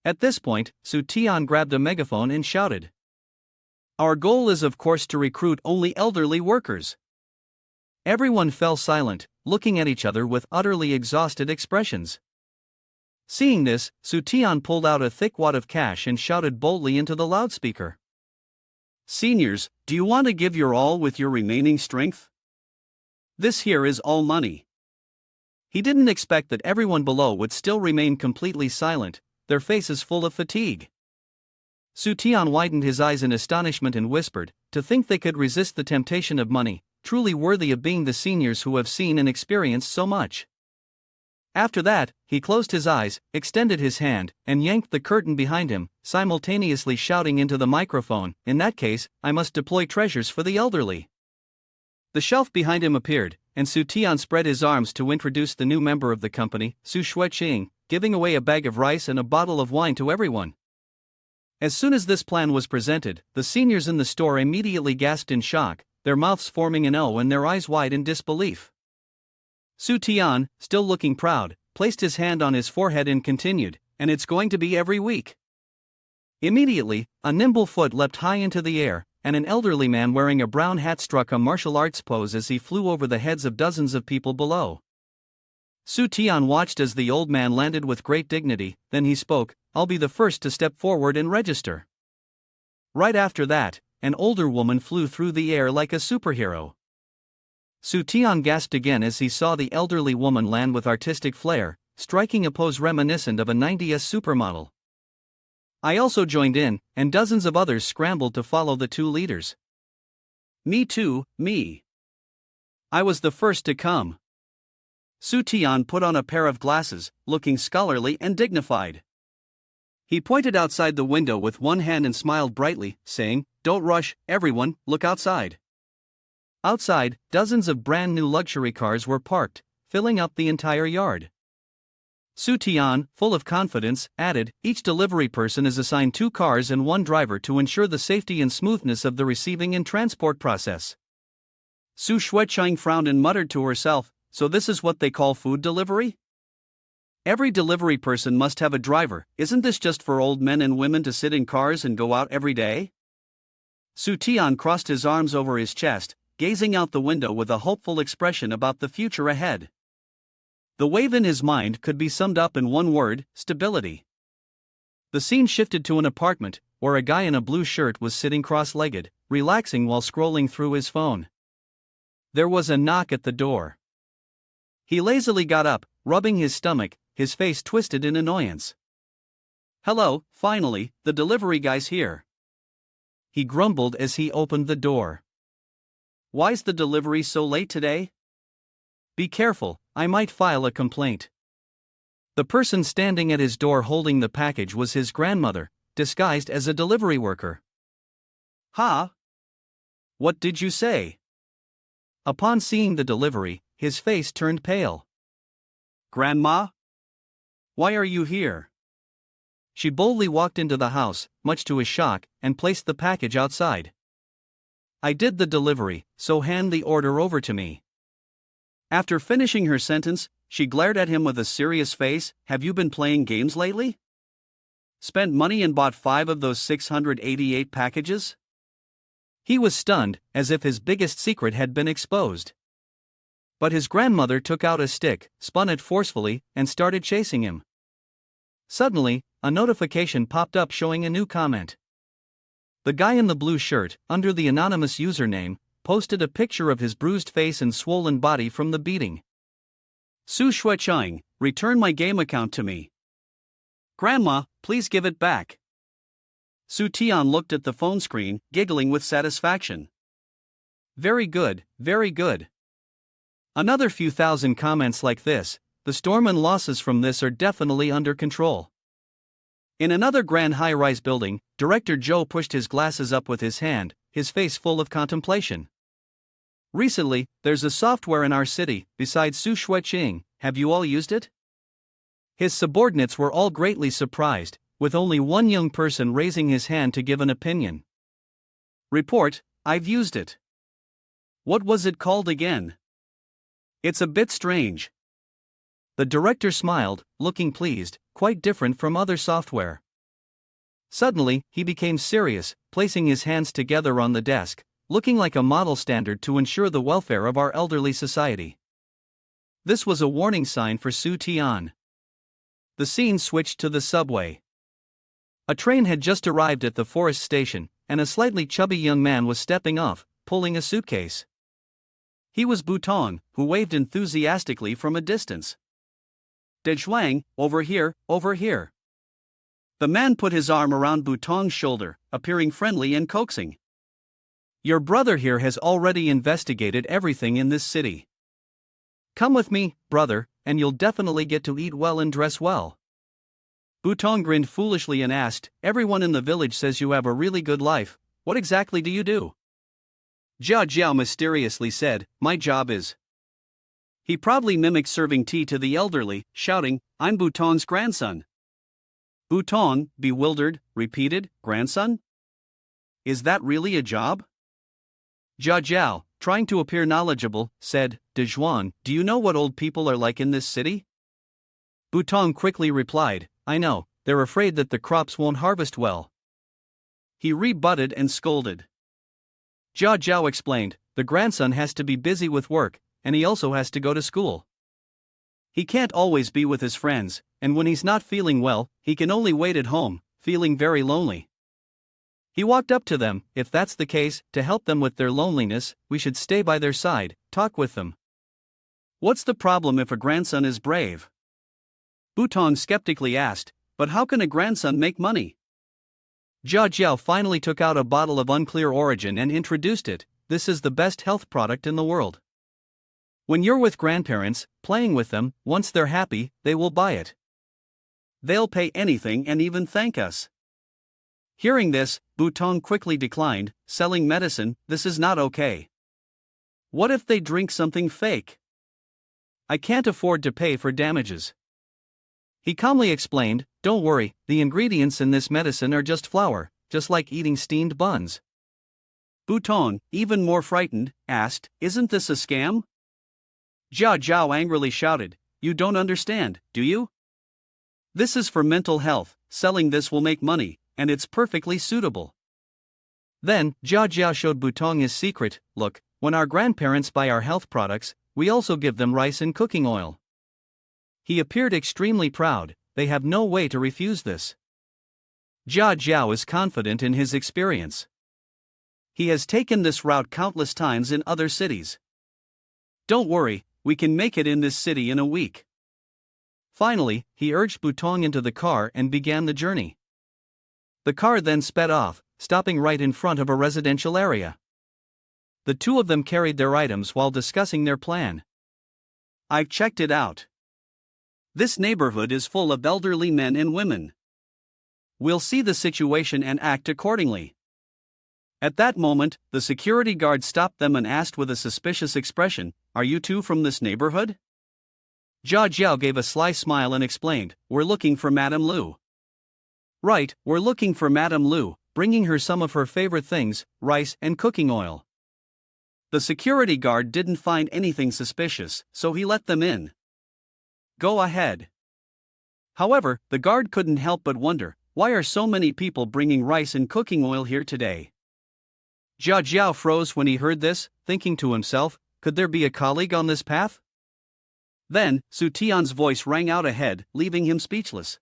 At this point, Su Tian grabbed a megaphone and shouted, "Our goal is of course to recruit only elderly workers." Everyone fell silent, looking at each other with utterly exhausted expressions. Seeing this, Su Tian pulled out a thick wad of cash and shouted boldly into the loudspeaker, "Seniors, do you want to give your all with your remaining strength? This here is all money." He didn't expect that everyone below would still remain completely silent, their faces full of fatigue. Su Tian widened his eyes in astonishment and whispered, "To think they could resist the temptation of money, truly worthy of being the seniors who have seen and experienced so much." After that, he closed his eyes, extended his hand, and yanked the curtain behind him, simultaneously shouting into the microphone, "In that case, I must deploy treasures for the elderly." The shelf behind him appeared, and Su Tian spread his arms to introduce the new member of the company, Su Xueqing, giving away a bag of rice and a bottle of wine to everyone. As soon as this plan was presented, the seniors in the store immediately gasped in shock, their mouths forming an O and their eyes wide in disbelief. Su Tian, still looking proud, placed his hand on his forehead and continued, "And it's going to be every week." Immediately, a nimble foot leapt high into the air, and an elderly man wearing a brown hat struck a martial arts pose as he flew over the heads of dozens of people below. Su Tian watched as the old man landed with great dignity, then he spoke, "I'll be the first to step forward and register." Right after that, an older woman flew through the air like a superhero. Su Tian gasped again as he saw the elderly woman land with artistic flair, striking a pose reminiscent of a 90s supermodel. I also joined in, and dozens of others scrambled to follow the two leaders. "Me too, me. I was the first to come." Su Tian put on a pair of glasses, looking scholarly and dignified. He pointed outside the window with one hand and smiled brightly, saying, "Don't rush, everyone, look outside." Outside, dozens of brand new luxury cars were parked, filling up the entire yard. Su Tian, full of confidence, added, "Each delivery person is assigned 2 cars and 1 driver to ensure the safety and smoothness of the receiving and transport process." Su Xueqing frowned and muttered to herself, "So this is what they call food delivery? Every delivery person must have a driver, isn't this just for old men and women to sit in cars and go out every day?" Su Tian crossed his arms over his chest, gazing out the window with a hopeful expression about the future ahead. The wave in his mind could be summed up in one word: stability. The scene shifted to an apartment, where a guy in a blue shirt was sitting cross-legged, relaxing while scrolling through his phone. There was a knock at the door. He lazily got up, rubbing his stomach, his face twisted in annoyance. "Hello, finally, the delivery guy's here," he grumbled as he opened the door. "Why's the delivery so late today?" "Be careful, I might file a complaint." The person standing at his door holding the package was his grandmother, disguised as a delivery worker. "Huh? What did you say?" Upon seeing the delivery, his face turned pale. "Grandma? Why are you here?" She boldly walked into the house, much to his shock, and placed the package outside. "I did the delivery, so hand the order over to me." After finishing her sentence, she glared at him with a serious face. "Have you been playing games lately? Spent money and bought 5 of those 688 packages?" He was stunned, as if his biggest secret had been exposed. But his grandmother took out a stick, spun it forcefully, and started chasing him. Suddenly, a notification popped up showing a new comment. The guy in the blue shirt, under the anonymous username, posted a picture of his bruised face and swollen body from the beating. "Su Shuechang, return my game account to me. Grandma, please give it back." Su Tian looked at the phone screen, giggling with satisfaction. "Very good, very good. Another few thousand comments like this, the storm and losses from this are definitely under control." In another grand high-rise building, Director Joe pushed his glasses up with his hand, his face full of contemplation. "Recently, there's a software in our city, besides Su Shueching. Have you all used it?" His subordinates were all greatly surprised, with only one young person raising his hand to give an opinion. "Report, I've used it." "What was it called again?" "It's a bit strange." The director smiled, looking pleased, quite different from other software. Suddenly, he became serious, placing his hands together on the desk, looking like a model standard to ensure the welfare of our elderly society. This was a warning sign for Su Tian. The scene switched to the subway. A train had just arrived at the forest station, and a slightly chubby young man was stepping off, pulling a suitcase. He was Butong, who waved enthusiastically from a distance. "Dezhuang, over here, over here." The man put his arm around Butong's shoulder, appearing friendly and coaxing. "Your brother here has already investigated everything in this city. Come with me, brother, and you'll definitely get to eat well and dress well." Butong grinned foolishly and asked, "Everyone in the village says you have a really good life. What exactly do you do?" Jia Jiao mysteriously said, "My job is..." He probably mimicked serving tea to the elderly, shouting, "I'm Butong's grandson." Butong, bewildered, repeated, "Grandson? Is that really a job?" Jia Jiao, trying to appear knowledgeable, said, "Dezhuan, do you know what old people are like in this city?" Butong quickly replied, "I know, they're afraid that the crops won't harvest well." He rebutted and scolded. Jia Jiao explained, "The grandson has to be busy with work, and he also has to go to school. He can't always be with his friends, and when he's not feeling well, he can only wait at home, feeling very lonely." He walked up to them. "If that's the case, to help them with their loneliness, we should stay by their side, talk with them." "What's the problem if a grandson is brave?" Butong skeptically asked, "But how can a grandson make money?" Jia Jiao finally took out a bottle of unclear origin and introduced it. "This is the best health product in the world. When you're with grandparents, playing with them, once they're happy, they will buy it. They'll pay anything and even thank us." Hearing this, Butong quickly declined, "Selling medicine, this is not okay. What if they drink something fake? I can't afford to pay for damages." He calmly explained, "Don't worry, the ingredients in this medicine are just flour, just like eating steamed buns." Butong, even more frightened, asked, "Isn't this a scam?" Jia Jiao angrily shouted, "You don't understand, do you? This is for mental health, selling this will make money, and it's perfectly suitable." Then, Jia Jiao showed Butong his secret. "Look, when our grandparents buy our health products, we also give them rice and cooking oil. He appeared extremely proud, they have no way to refuse this. Jia Jiao is confident in his experience. He has taken this route countless times in other cities. Don't worry, we can make it in this city in a week. Finally, he urged Butong into the car and began the journey. The car then sped off, stopping right in front of a residential area. The two of them carried their items while discussing their plan. I've checked it out. This neighborhood is full of elderly men and women. We'll see the situation and act accordingly. At that moment, the security guard stopped them and asked with a suspicious expression, "Are you two from this neighborhood?" Jia Jiao gave a sly smile and explained, "We're looking for Madame Lu." "Right, we're looking for Madame Lu, bringing her some of her favorite things, rice and cooking oil." The security guard didn't find anything suspicious, so he let them in. "Go ahead." However, the guard couldn't help but wonder, why are so many people bringing rice and cooking oil here today? Jia Jiao froze when he heard this, thinking to himself, could there be a colleague on this path? Then, Su Tian's voice rang out ahead, leaving him speechless.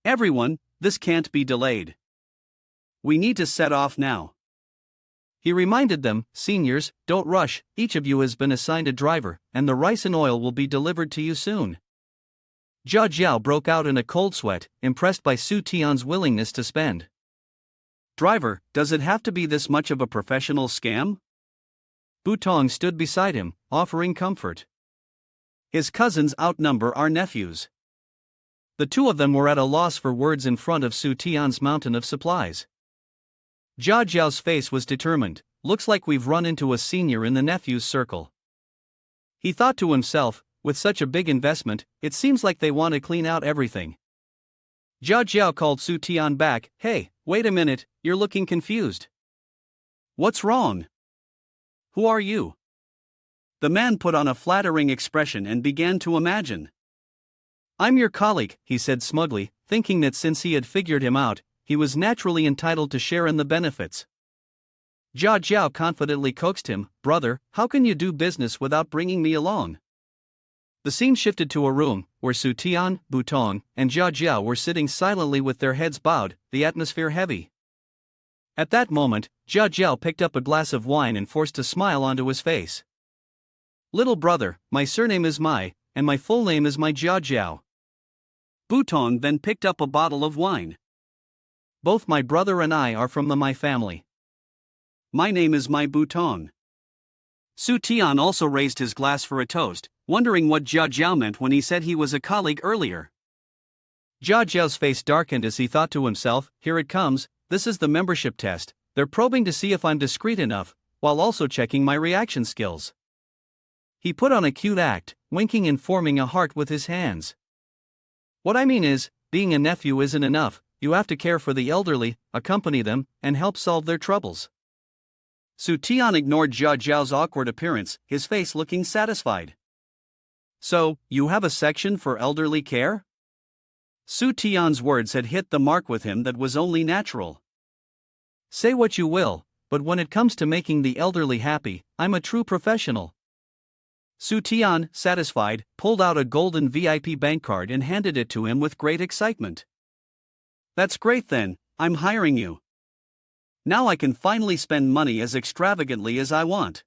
"Everyone, this can't be delayed. We need to set off now." He reminded them, "Seniors, don't rush, each of you has been assigned a driver, and the rice and oil will be delivered to you soon." Jia Jiao broke out in a cold sweat, impressed by Su Tian's willingness to spend. "Driver, does it have to be this much of a professional scam?" Butong stood beside him, offering comfort. His cousins outnumber our nephews. The two of them were at a loss for words in front of Su Tian's mountain of supplies. Jia Jiao's face was determined, looks like we've run into a senior in the nephew's circle. He thought to himself, with such a big investment, it seems like they want to clean out everything. Jia Jiao called Su Tian back, "Hey, wait a minute, you're looking confused. What's wrong? Who are you?" The man put on a flattering expression and began to imagine. "I'm your colleague," he said smugly, thinking that since he had figured him out, he was naturally entitled to share in the benefits. Jia Jiao confidently coaxed him, "Brother, how can you do business without bringing me along?" The scene shifted to a room, where Su Tian, Butong, and Jia Jiao were sitting silently with their heads bowed, the atmosphere heavy. At that moment, Jia Jiao picked up a glass of wine and forced a smile onto his face. "Little brother, my surname is Mai, and my full name is Mai Jia Jiao." Butong then picked up a bottle of wine. "Both my brother and I are from the Mai family. My name is Mai Butong." Su Tian also raised his glass for a toast, wondering what Jia Jiao meant when he said he was a colleague earlier. Jia Jiao's face darkened as he thought to himself, "Here it comes, this is the membership test, they're probing to see if I'm discreet enough, while also checking my reaction skills." He put on a cute act, winking and forming a heart with his hands. "What I mean is, being a nephew isn't enough, you have to care for the elderly, accompany them, and help solve their troubles." Su Tian ignored Jia Jiao's awkward appearance, his face looking satisfied. "So, you have a section for elderly care?" Su Tian's words had hit the mark with him that was only natural. "Say what you will, but when it comes to making the elderly happy, I'm a true professional." Su Tian, satisfied, pulled out a golden VIP bank card and handed it to him with great excitement. "That's great then, I'm hiring you. Now I can finally spend money as extravagantly as I want."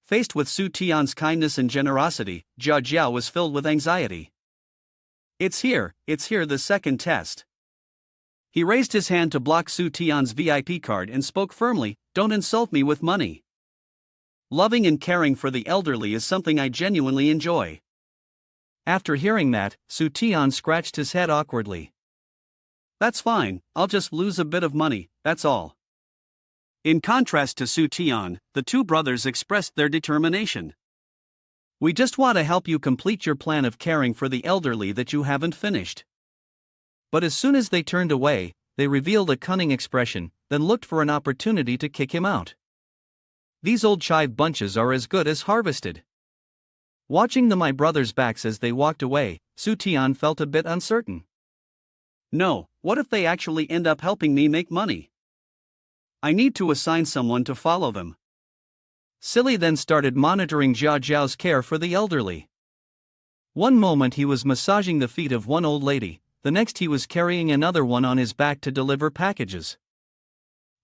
Faced with Su Tian's kindness and generosity, Jia Jiao was filled with anxiety. It's here, the second test." He raised his hand to block Su Tian's VIP card and spoke firmly, "Don't insult me with money. Loving and caring for the elderly is something I genuinely enjoy." After hearing that, Su Tian scratched his head awkwardly. "That's fine, I'll just lose a bit of money, that's all." In contrast to Su Tian, the two brothers expressed their determination. "We just want to help you complete your plan of caring for the elderly that you haven't finished." But as soon as they turned away, they revealed a cunning expression, then looked for an opportunity to kick him out. These old chive bunches are as good as harvested. Watching my brothers' backs as they walked away, Su Tian felt a bit uncertain. No, what if they actually end up helping me make money? I need to assign someone to follow them. Silly then started monitoring Jia Jiao's care for the elderly. One moment he was massaging the feet of one old lady, the next he was carrying another one on his back to deliver packages.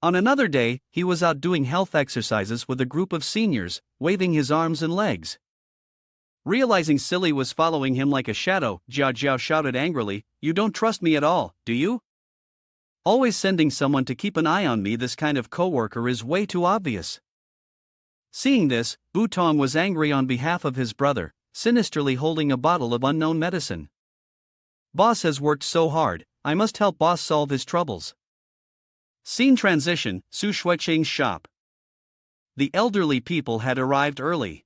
On another day, he was out doing health exercises with a group of seniors, waving his arms and legs. Realizing Silly was following him like a shadow, Jia Jiao shouted angrily, "You don't trust me at all, do you? Always sending someone to keep an eye on me. This kind of coworker is way too obvious." Seeing this, Butong was angry on behalf of his brother, sinisterly holding a bottle of unknown medicine. "Boss has worked so hard, I must help boss solve his troubles." Scene transition, Su Shuiqing's shop. The elderly people had arrived early.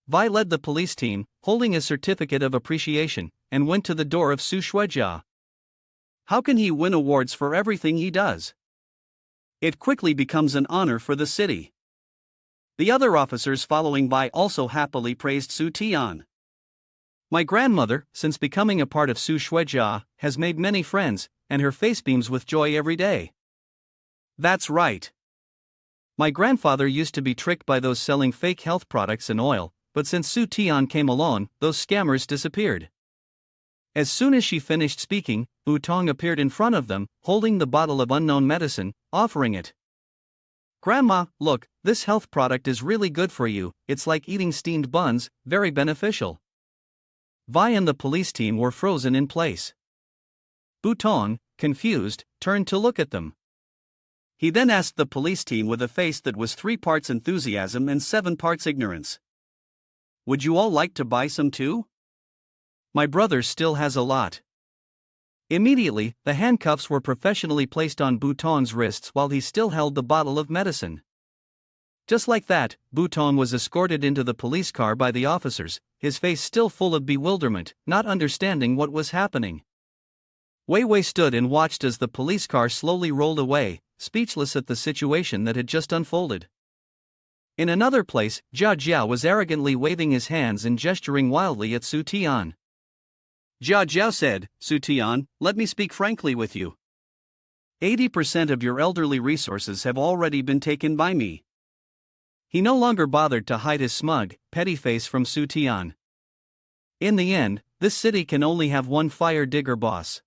Vi led the police team, holding a certificate of appreciation, and went to the door of Su Shuijia. How can he win awards for everything he does? It quickly becomes an honor for the city. The other officers following by also happily praised Su Tian. "My grandmother, since becoming a part of Su Shuijia, has made many friends, and her face beams with joy every day." "That's right. My grandfather used to be tricked by those selling fake health products and oil, but since Su Tian came along, those scammers disappeared." As soon as she finished speaking, Butong appeared in front of them, holding the bottle of unknown medicine, offering it. "Grandma, look, this health product is really good for you. It's like eating steamed buns, very beneficial." Vi and the police team were frozen in place. Butong, confused, turned to look at them. He then asked the police team with a face that was 3 parts enthusiasm and 7 parts ignorance, "Would you all like to buy some too? My brother still has a lot." Immediately, the handcuffs were professionally placed on Butong's wrists while he still held the bottle of medicine. Just like that, Butong was escorted into the police car by the officers, his face still full of bewilderment, not understanding what was happening. Wei Wei stood and watched as the police car slowly rolled away, speechless at the situation that had just unfolded. In another place, Jia Jiao was arrogantly waving his hands and gesturing wildly at Su Tian. Jia Jiao said, "Su Tian, let me speak frankly with you. 80% of your elderly resources have already been taken by me." He no longer bothered to hide his smug, petty face from Su Tian. In the end, this city can only have one fire digger boss.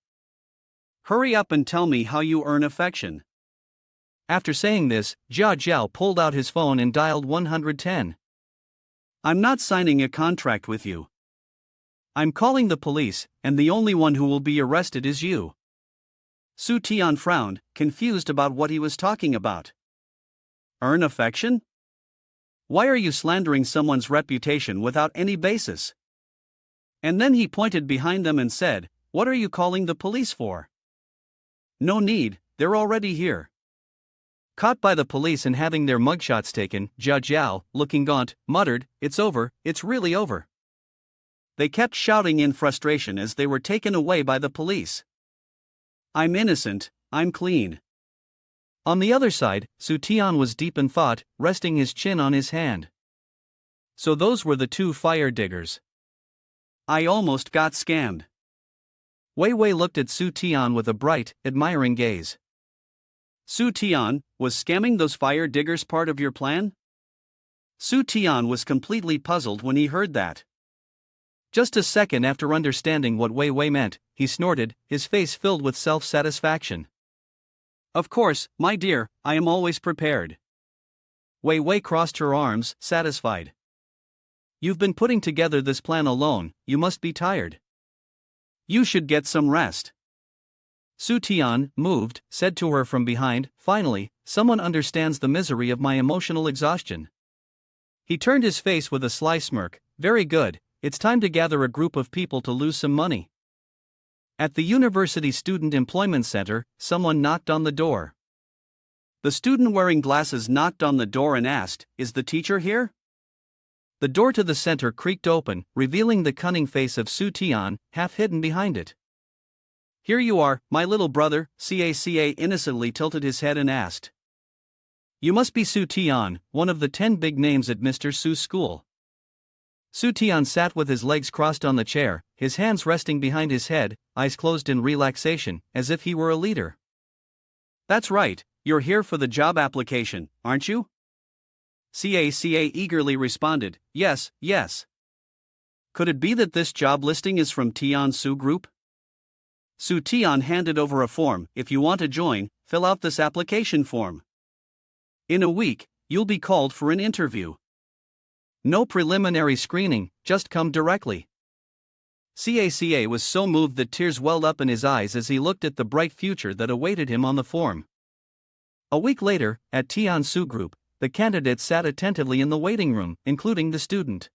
Hurry up and tell me how you earn affection. After saying this, Jia Jiao pulled out his phone and dialed 110. "I'm not signing a contract with you. I'm calling the police, and the only one who will be arrested is you." Su Tian frowned, confused about what he was talking about. "Earn affection? Why are you slandering someone's reputation without any basis?" And then he pointed behind them and said, "What are you calling the police for?" "No need, they're already here." Caught by the police and having their mugshots taken, Jia Jiao, looking gaunt, muttered, "It's over, it's really over." They kept shouting in frustration as they were taken away by the police. "I'm innocent, I'm clean." On the other side, Su Tian was deep in thought, resting his chin on his hand. So those were the 2 fire diggers. I almost got scammed. Wei Wei looked at Su Tian with a bright, admiring gaze. "Su Tian, was scamming those fire diggers part of your plan?" Su Tian was completely puzzled when he heard that. Just a second after understanding what Wei Wei meant, he snorted, his face filled with self-satisfaction. "Of course, my dear, I am always prepared." Wei Wei crossed her arms, satisfied. "You've been putting together this plan alone, you must be tired. You should get some rest." Su Tian, moved, said to her from behind, "Finally, someone understands the misery of my emotional exhaustion." He turned his face with a sly smirk. "Very good, it's time to gather a group of people to lose some money." At the University Student Employment Center, someone knocked on the door. The student wearing glasses knocked on the door and asked, "Is the teacher here?" The door to the center creaked open, revealing the cunning face of Su Tian, half hidden behind it. "Here you are, my little brother," Caca innocently tilted his head and asked. "You must be Su Tian, one of the 10 big names at Mr. Su's school." Su Tian sat with his legs crossed on the chair, his hands resting behind his head, eyes closed in relaxation, as if he were a leader. "That's right, you're here for the job application, aren't you?" CACA eagerly responded, yes, yes. Could it be that this job listing is from Tansu Group? Su Tian handed over a form. If you want to join, fill out this application form. In a week, you'll be called for an interview. No preliminary screening, just come directly. CACA was so moved that tears welled up in his eyes as he looked at the bright future that awaited him on the form. A week later, at Tansu Group, the candidates sat attentively in the waiting room, including the student.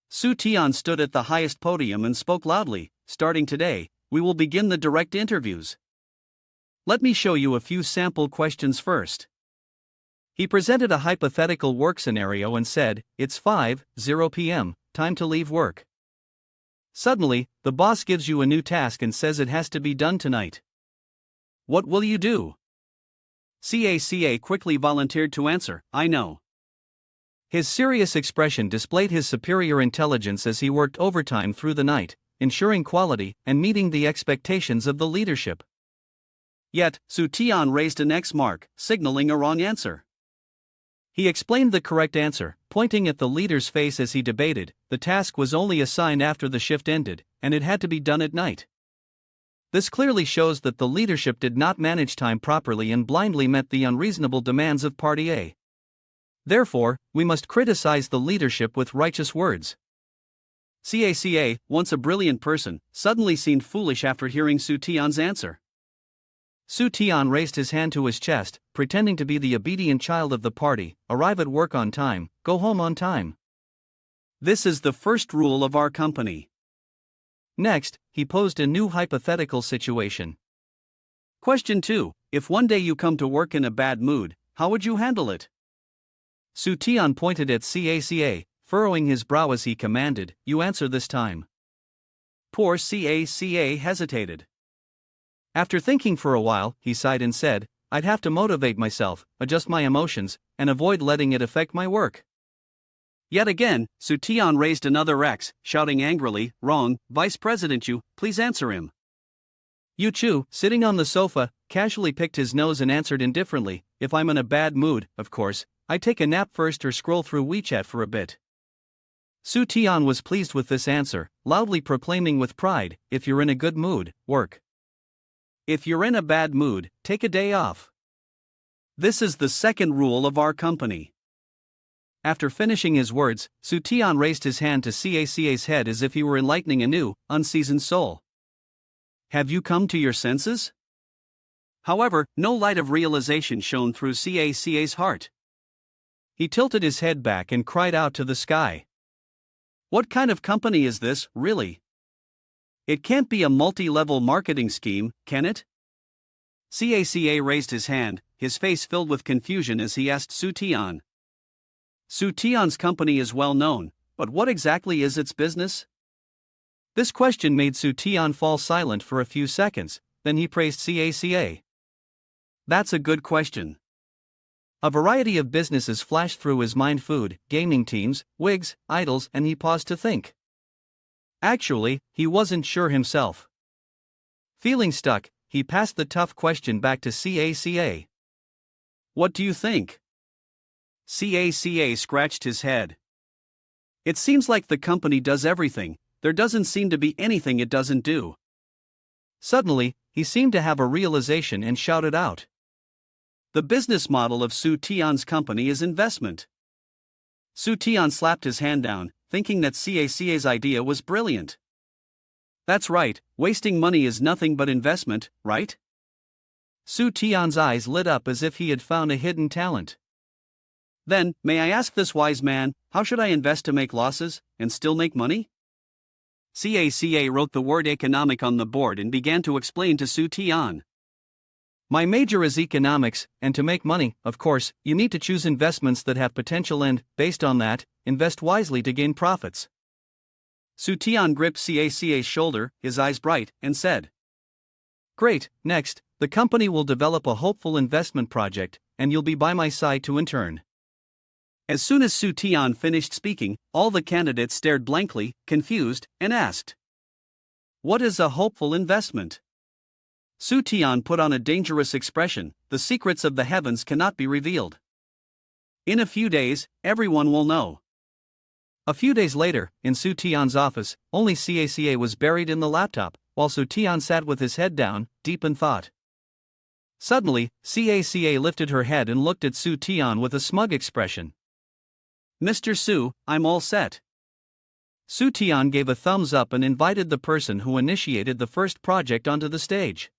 Su Tian stood at the highest podium and spoke loudly, starting today, we will begin the direct interviews. Let me show you a few sample questions first. He presented a hypothetical work scenario and said, it's 5:00 p.m., time to leave work. Suddenly, the boss gives you a new task and says it has to be done tonight. What will you do? CACA quickly volunteered to answer, I know. His serious expression displayed his superior intelligence as he worked overtime through the night, ensuring quality and meeting the expectations of the leadership. Yet, Su Tian raised an X mark, signaling a wrong answer. He explained the correct answer, pointing at the leader's face as he debated. The task was only assigned after the shift ended, and it had to be done at night. This clearly shows that the leadership did not manage time properly and blindly met the unreasonable demands of Party A. Therefore, we must criticize the leadership with righteous words. CACA, once a brilliant person, suddenly seemed foolish after hearing Su Tian's answer. Su Tian raised his hand to his chest, pretending to be the obedient child of the party, arrive at work on time, go home on time. This is the first rule of our company. Next, he posed a new hypothetical situation. Question 2. If one day you come to work in a bad mood, how would you handle it? Su Tian pointed at CACA, furrowing his brow as he commanded, you answer this time. Poor CACA hesitated. After thinking for a while, he sighed and said, I'd have to motivate myself, adjust my emotions, and avoid letting it affect my work. Yet again, Su Tian raised another X, shouting angrily, wrong, Vice President Yu, please answer him. Yu Chu, sitting on the sofa, casually picked his nose and answered indifferently, if I'm in a bad mood, of course, I take a nap first or scroll through WeChat for a bit. Su Tian was pleased with this answer, loudly proclaiming with pride, if you're in a good mood, work. If you're in a bad mood, take a day off. This is the second rule of our company. After finishing his words, Su Tian raised his hand to CACA's head as if he were enlightening a new, unseasoned soul. Have you come to your senses? However, no light of realization shone through CACA's heart. He tilted his head back and cried out to the sky. What kind of company is this, really? It can't be a multi-level marketing scheme, can it? CACA raised his hand, his face filled with confusion as he asked Su Tian. Su Tian's company is well known, but what exactly is its business? This question made Su Tian fall silent for a few seconds, then he praised CACA. That's a good question. A variety of businesses flashed through his mind: food, gaming teams, wigs, idols, and he paused to think. Actually, he wasn't sure himself. Feeling stuck, he passed the tough question back to CACA. What do you think? CACA scratched his head. It seems like the company does everything, there doesn't seem to be anything it doesn't do. Suddenly, he seemed to have a realization and shouted out. The business model of Su Tian's company is investment. Su Tian slapped his hand down, thinking that CACA's idea was brilliant. That's right, wasting money is nothing but investment, right? Su Tian's eyes lit up as if he had found a hidden talent. Then, may I ask this wise man, how should I invest to make losses, and still make money? CACA wrote the word economic on the board and began to explain to Su Tian. My major is economics, and to make money, of course, you need to choose investments that have potential and, based on that, invest wisely to gain profits. Su Tian gripped CACA's shoulder, his eyes bright, and said. Great, next, the company will develop a hopeful investment project, and you'll be by my side to intern. As soon as Su Tian finished speaking, all the candidates stared blankly, confused, and asked. What is a hopeful investment? Su Tian put on a dangerous expression, the secrets of the heavens cannot be revealed. In a few days, everyone will know. A few days later, in Su Tian's office, only Caca was buried in the laptop, while Su Tian sat with his head down, deep in thought. Suddenly, Caca lifted her head and looked at Su Tian with a smug expression. Mr. Su, I'm all set. Su Tian gave a thumbs up and invited the person who initiated the first project onto the stage.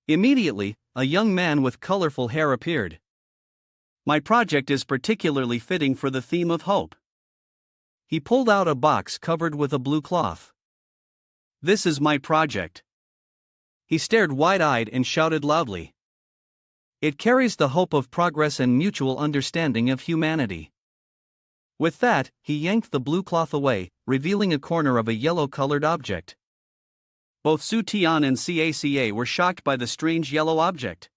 Immediately, a young man with colorful hair appeared. My project is particularly fitting for the theme of hope. He pulled out a box covered with a blue cloth. This is my project. He stared wide-eyed and shouted loudly. It carries the hope of progress and mutual understanding of humanity. With that, he yanked the blue cloth away, revealing a corner of a yellow-colored object. Both Su Tian and Caca were shocked by the strange yellow object.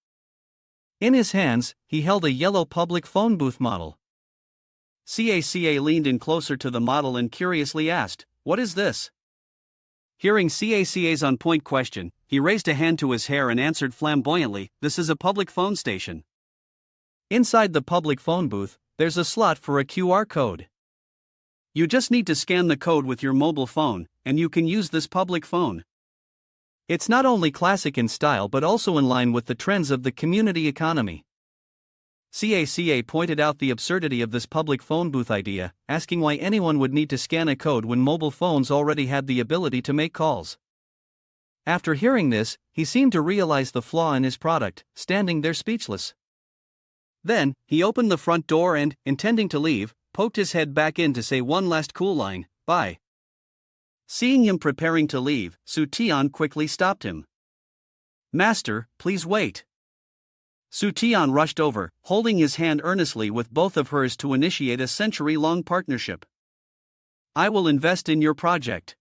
In his hands, he held a yellow public phone booth model. Caca leaned in closer to the model and curiously asked, "What is this?" Hearing Caca's on-point question, he raised a hand to his hair and answered flamboyantly, "This is a public phone station. Inside the public phone booth, there's a slot for a QR code. You just need to scan the code with your mobile phone, and you can use this public phone. It's not only classic in style but also in line with the trends of the community economy." Caca pointed out the absurdity of this public phone booth idea, asking why anyone would need to scan a code when mobile phones already had the ability to make calls. After hearing this, he seemed to realize the flaw in his product, standing there speechless. Then, he opened the front door and, intending to leave, poked his head back in to say one last cool line, "Bye." Seeing him preparing to leave, Su Tian quickly stopped him. "Master, please wait." Su Tian rushed over, holding his hand earnestly with both of hers to initiate a century-long partnership. "I will invest in your project."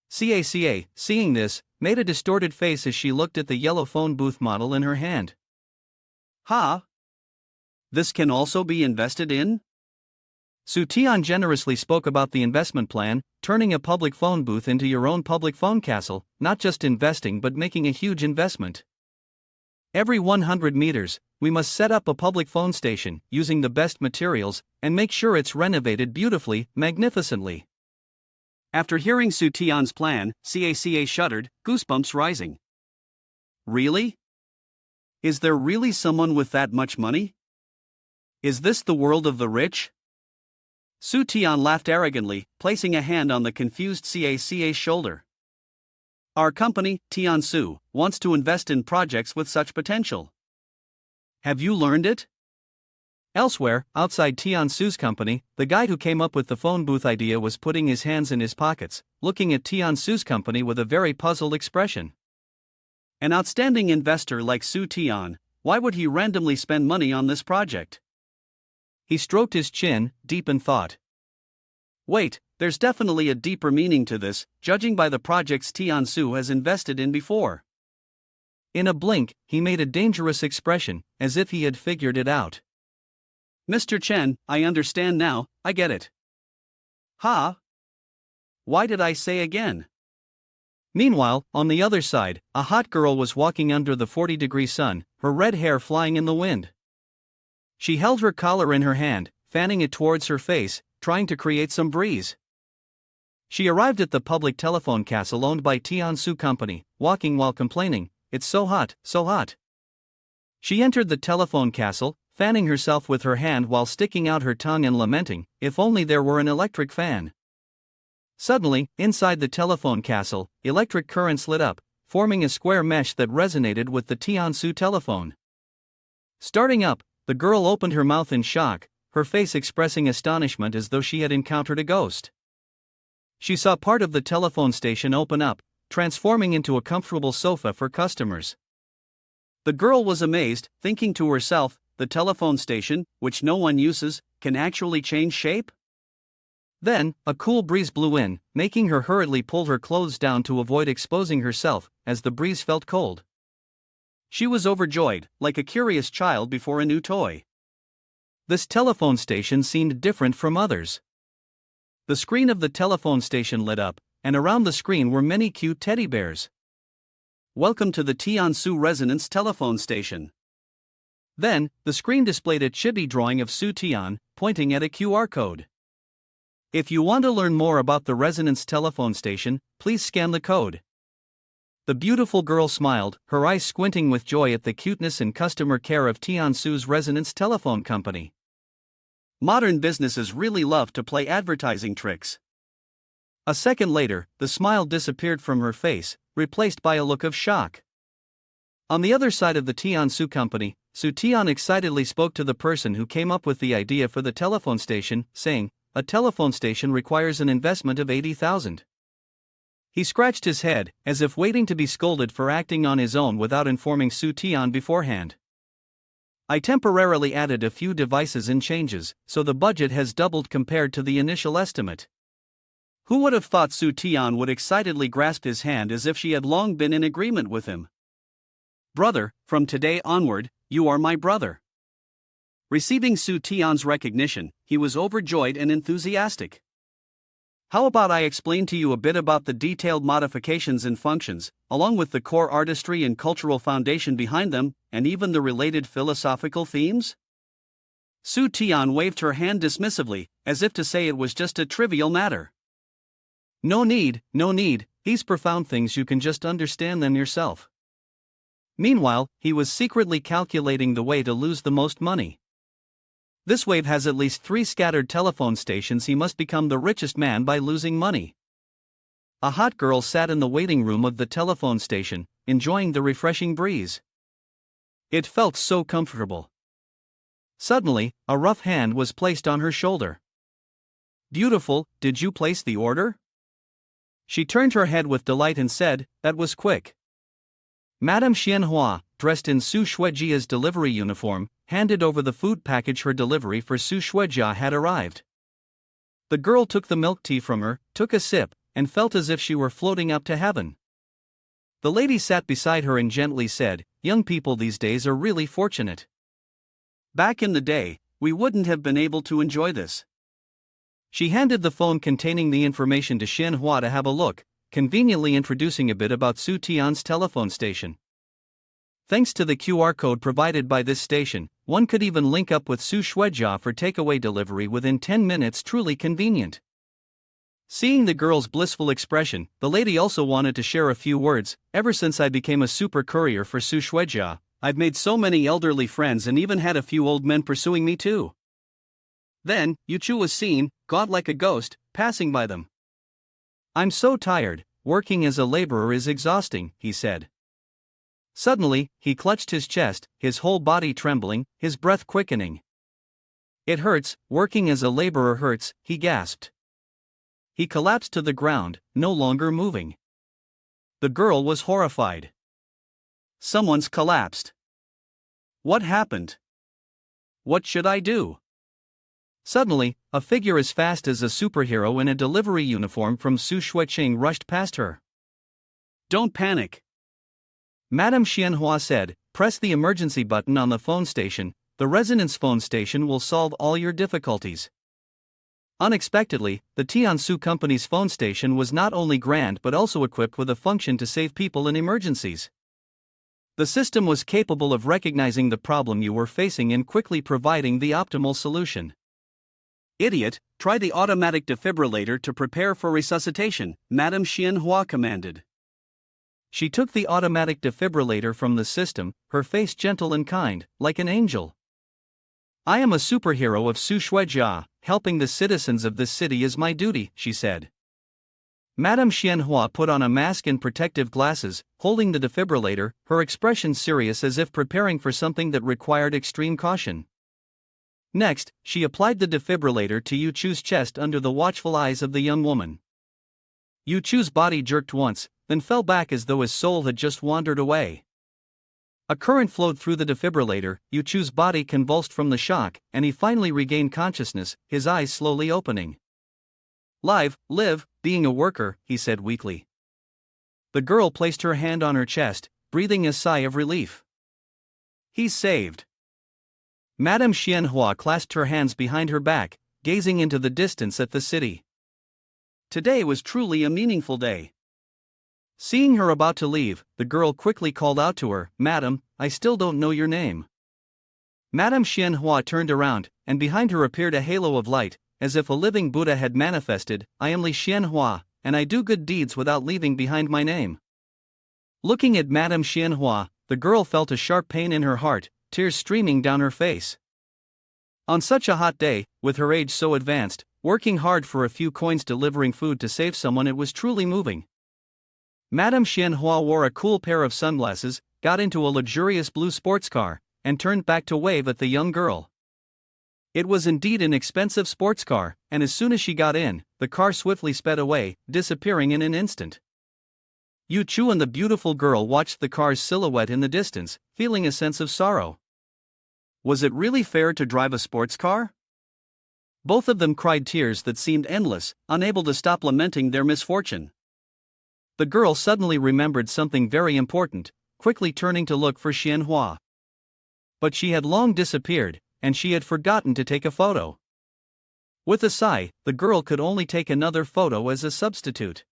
Caca, seeing this, made a distorted face as she looked at the yellow phone booth model in her hand. "Ha? This can also be invested in?" Su Tian generously spoke about the investment plan, turning a public phone booth into your own public phone castle, not just investing but making a huge investment. Every 100 meters, we must set up a public phone station, using the best materials, and make sure it's renovated beautifully, magnificently. After hearing Su Tian's plan, Caca shuddered, goosebumps rising. Really? Is there really someone with that much money? Is this the world of the rich? Su Tian laughed arrogantly, placing a hand on the confused Caca's shoulder. Our company, Tiansu, wants to invest in projects with such potential. Have you learned it? Elsewhere, outside Tiansu's company, the guy who came up with the phone booth idea was putting his hands in his pockets, looking at Tiansu's company with a very puzzled expression. An outstanding investor like Su Tian, why would he randomly spend money on this project? He stroked his chin, deep in thought. Wait, there's definitely a deeper meaning to this, judging by the projects Tiansu has invested in before. In a blink, he made a dangerous expression, as if he had figured it out. Mr. Chen, I understand now, I get it. Ha? Why did I say again? Meanwhile, on the other side, a hot girl was walking under the 40-degree sun, her red hair flying in the wind. She held her collar in her hand, fanning it towards her face, trying to create some breeze. She arrived at the public telephone castle owned by Tiansu Company, walking while complaining, "It's so hot, so hot." She entered the telephone castle, fanning herself with her hand while sticking out her tongue and lamenting, "If only there were an electric fan." Suddenly, inside the telephone castle, electric currents lit up, forming a square mesh that resonated with the Tiansu telephone. Starting up, the girl opened her mouth in shock, her face expressing astonishment as though she had encountered a ghost. She saw part of the telephone station open up, transforming into a comfortable sofa for customers. The girl was amazed, thinking to herself, the telephone station, which no one uses, can actually change shape? Then, a cool breeze blew in, making her hurriedly pull her clothes down to avoid exposing herself, as the breeze felt cold. She was overjoyed, like a curious child before a new toy. This telephone station seemed different from others. The screen of the telephone station lit up, and around the screen were many cute teddy bears. Welcome to the Tiansu Resonance telephone station. Then, the screen displayed a chibi drawing of Su Tian, pointing at a QR code. If you want to learn more about the Resonance telephone station, please scan the code. The beautiful girl smiled, her eyes squinting with joy at the cuteness and customer care of Tiansu's Resonance telephone company. Modern businesses really love to play advertising tricks. A second later, the smile disappeared from her face, replaced by a look of shock. On the other side of the Tiansu company, Su Tian excitedly spoke to the person who came up with the idea for the telephone station, saying, "A telephone station requires an investment of 80,000. He scratched his head, as if waiting to be scolded for acting on his own without informing Su Tian beforehand. "I temporarily added a few devices and changes, so the budget has doubled compared to the initial estimate." Who would have thought Su Tian would excitedly grasp his hand as if she had long been in agreement with him? "Brother, from today onward, you are my brother." Receiving Su Tian's recognition, he was overjoyed and enthusiastic. "How about I explain to you a bit about the detailed modifications and functions, along with the core artistry and cultural foundation behind them, and even the related philosophical themes?" Su Tian waved her hand dismissively, as if to say it was just a trivial matter. No need, these profound things you can just understand them yourself." Meanwhile, he was secretly calculating the way to lose the most money. This wave has at least 3 scattered telephone stations. He must become the richest man by losing money. A hot girl sat in the waiting room of the telephone station, enjoying the refreshing breeze. It felt so comfortable. Suddenly, a rough hand was placed on her shoulder. "Beautiful, did you place the order?" She turned her head with delight and said, "That was quick." Madame Xianhua, dressed in Su Shuejia's delivery uniform, handed over the food package. Her delivery for Su Shuejia had arrived. The girl took the milk tea from her, took a sip, and felt as if she were floating up to heaven. The lady sat beside her and gently said, "Young people these days are really fortunate. Back in the day, we wouldn't have been able to enjoy this." She handed the phone containing the information to Xianhua to have a look, conveniently introducing a bit about Su Tian's telephone station. Thanks to the QR code provided by this station, one could even link up with Su Shuejia for takeaway delivery within 10 minutes. Truly convenient. Seeing the girl's blissful expression, the lady also wanted to share a few words. "Ever since I became a super courier for Su Shuejia, I've made so many elderly friends and even had a few old men pursuing me too." Then, Yuchu was seen, gaunt like a ghost, passing by them. "I'm so tired, working as a laborer is exhausting," he said. Suddenly, he clutched his chest, his whole body trembling, his breath quickening. "It hurts, working as a laborer hurts," he gasped. He collapsed to the ground, no longer moving. The girl was horrified. "Someone's collapsed. What happened? What should I do?" Suddenly, a figure as fast as a superhero in a delivery uniform from Su Shuiqing rushed past her. "Don't panic," Madame Xianhua said. "Press the emergency button on the phone station. The Resonance phone station will solve all your difficulties." Unexpectedly, the Tiansu company's phone station was not only grand but also equipped with a function to save people in emergencies. The system was capable of recognizing the problem you were facing and quickly providing the optimal solution. "Idiot, try the automatic defibrillator to prepare for resuscitation," Madame Xianhua commanded. She took the automatic defibrillator from the system, her face gentle and kind, like an angel. "I am a superhero of Su Shuejia, helping the citizens of this city is my duty," she said. Madame Xianhua put on a mask and protective glasses, holding the defibrillator, her expression serious as if preparing for something that required extreme caution. Next, she applied the defibrillator to Yuchu's chest under the watchful eyes of the young woman. Yuchu's body jerked once, then fell back as though his soul had just wandered away. A current flowed through the defibrillator, Yuchu's body convulsed from the shock, and he finally regained consciousness, his eyes slowly opening. Live, being a worker," he said weakly. The girl placed her hand on her chest, breathing a sigh of relief. "He's saved." Madame Xianhua clasped her hands behind her back, gazing into the distance at the city. Today was truly a meaningful day. Seeing her about to leave, the girl quickly called out to her, "Madam, I still don't know your name." Madame Xianhua turned around, and behind her appeared a halo of light, as if a living Buddha had manifested. I am Li Xianhua, and I do good deeds without leaving behind my name. Looking at Madame Xianhua, the girl felt a sharp pain in her heart, tears streaming down her face. On such a hot day, with her age so advanced, working hard for a few coins delivering food to save someone, it was truly moving. Madame Xianhua wore a cool pair of sunglasses, got into a luxurious blue sports car, and turned back to wave at the young girl. It was indeed an expensive sports car, and as soon as she got in, the car swiftly sped away, disappearing in an instant. Yu Chu and the beautiful girl watched the car's silhouette in the distance, feeling a sense of sorrow. Was it really fair to drive a sports car? Both of them cried tears that seemed endless, unable to stop lamenting their misfortune. The girl suddenly remembered something very important, quickly turning to look for Xianhua. But she had long disappeared, and she had forgotten to take a photo. With a sigh, the girl could only take another photo as a substitute.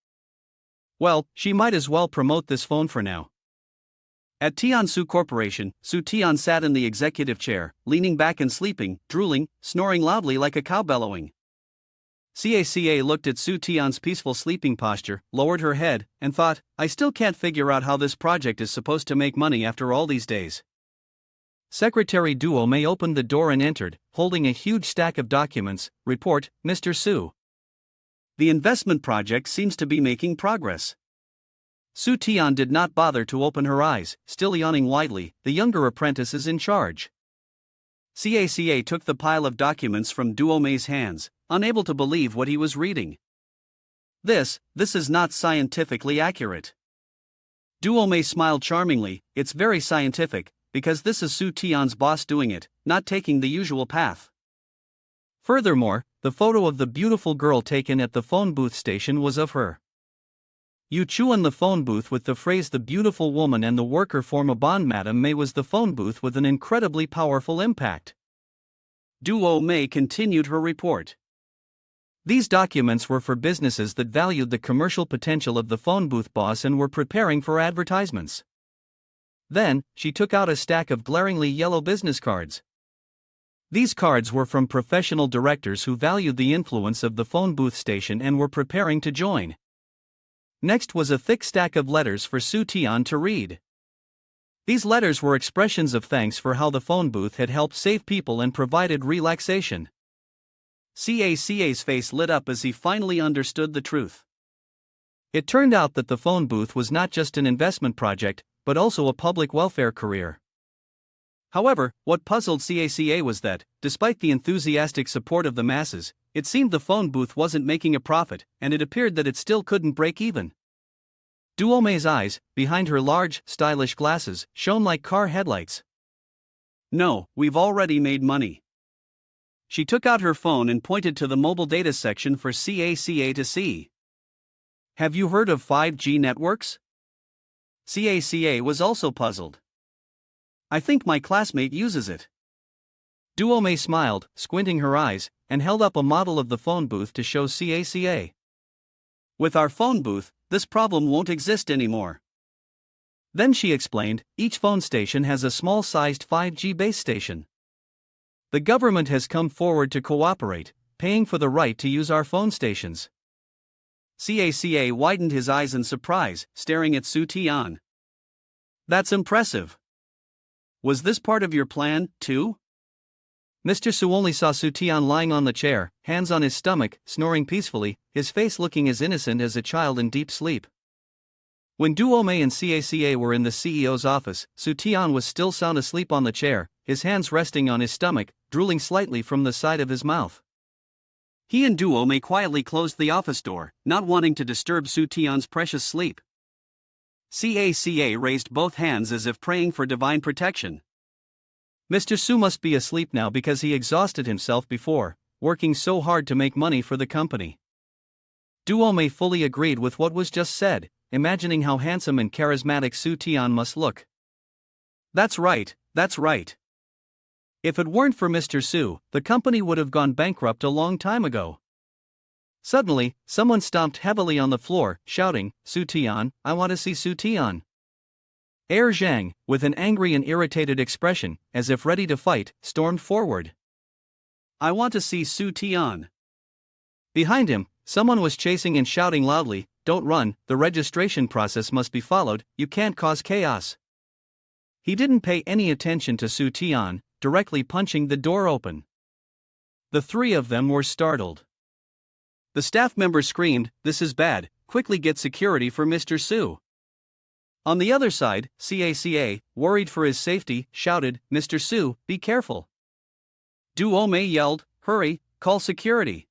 Well, she might as well promote this phone for now. At Tansu Corporation, Su Tian sat in the executive chair, leaning back and sleeping, drooling, snoring loudly like a cow bellowing. Caca looked at Su Tian's peaceful sleeping posture, lowered her head, and thought, I still can't figure out how this project is supposed to make money after all these days. Secretary Duo Mei opened the door and entered, holding a huge stack of documents. Report, Mr. Su. The investment project seems to be making progress. Su Tian did not bother to open her eyes, still yawning widely. The younger apprentice is in charge. Caca took the pile of documents from Duo Mei's hands, unable to believe what he was reading. This is not scientifically accurate. Duo Mei smiled charmingly. It's very scientific, because this is Su Tian's boss doing it, not taking the usual path. Furthermore, the photo of the beautiful girl taken at the phone booth station was of her. Yu Chu in the phone booth with the phrase the beautiful woman and the worker form a bond. Madame Mei was the phone booth with an incredibly powerful impact. Duo Mei continued her report. These documents were for businesses that valued the commercial potential of the phone booth boss and were preparing for advertisements. Then, she took out a stack of glaringly yellow business cards. These cards were from professional directors who valued the influence of the phone booth station and were preparing to join. Next was a thick stack of letters for Su Tian to read. These letters were expressions of thanks for how the phone booth had helped save people and provided relaxation. Caca's face lit up as he finally understood the truth. It turned out that the phone booth was not just an investment project, but also a public welfare career. However, what puzzled Caca was that, despite the enthusiastic support of the masses, it seemed the phone booth wasn't making a profit, and it appeared that it still couldn't break even. Duo Mei's eyes, behind her large, stylish glasses, shone like car headlights. No, we've already made money. She took out her phone and pointed to the mobile data section for Caca to see. Have you heard of 5G networks? Caca was also puzzled. I think my classmate uses it. Duo Mei smiled, squinting her eyes, and held up a model of the phone booth to show Caca. With our phone booth, this problem won't exist anymore. Then she explained, each phone station has a small-sized 5G base station. The government has come forward to cooperate, paying for the right to use our phone stations. Caca widened his eyes in surprise, staring at Su Tian. That's impressive. Was this part of your plan, too? Mr. Su only saw Su Tian lying on the chair, hands on his stomach, snoring peacefully, his face looking as innocent as a child in deep sleep. When Duo Mei and Caca were in the CEO's office, Su Tian was still sound asleep on the chair, his hands resting on his stomach, drooling slightly from the side of his mouth. He and Duo Mei quietly closed the office door, not wanting to disturb Su Tian's precious sleep. Caca raised both hands as if praying for divine protection. Mr. Su must be asleep now because he exhausted himself before, working so hard to make money for the company. Duo Mei fully agreed with what was just said, imagining how handsome and charismatic Su Tian must look. That's right, that's right. If it weren't for Mr. Su, the company would have gone bankrupt a long time ago. Suddenly, someone stomped heavily on the floor, shouting, Su Tian, I want to see Su Tian. Air Zhang, with an angry and irritated expression, as if ready to fight, stormed forward. I want to see Su Tian. Behind him, someone was chasing and shouting loudly, "Don't run, the registration process must be followed, you can't cause chaos." He didn't pay any attention to Su Tian, directly punching the door open. The three of them were startled. The staff member screamed, "This is bad, quickly get security for Mr. Su." On the other side, CACA, worried for his safety, shouted, "Mr. Su, be careful." Du Ome yelled, "Hurry, call security."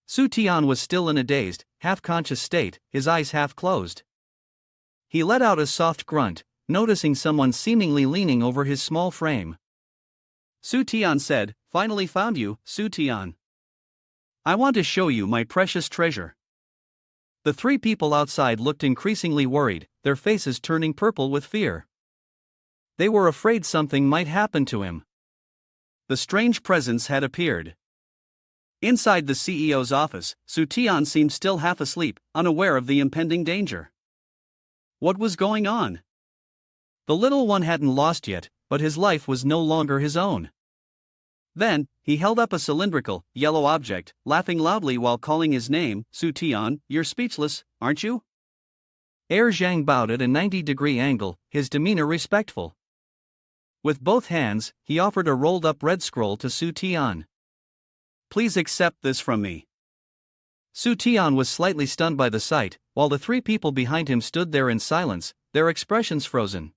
Su Tian was still in a dazed, half-conscious state, his eyes half-closed. He let out a soft grunt, noticing someone seemingly leaning over his small frame. Su Tian said, "Finally found you, Su Tian. I want to show you my precious treasure." The three people outside looked increasingly worried, their faces turning purple with fear. They were afraid something might happen to him. The strange presence had appeared. Inside the CEO's office, Su Tian seemed still half asleep, unaware of the impending danger. What was going on? The little one hadn't lost yet, but his life was no longer his own. Then, he held up a cylindrical, yellow object, laughing loudly while calling his name, "Su Tian, you're speechless, aren't you?" Air Zhang bowed at a 90-degree angle, his demeanor respectful. With both hands, he offered a rolled-up red scroll to Su Tian. "Please accept this from me." Su Tian was slightly stunned by the sight, while the three people behind him stood there in silence, their expressions frozen.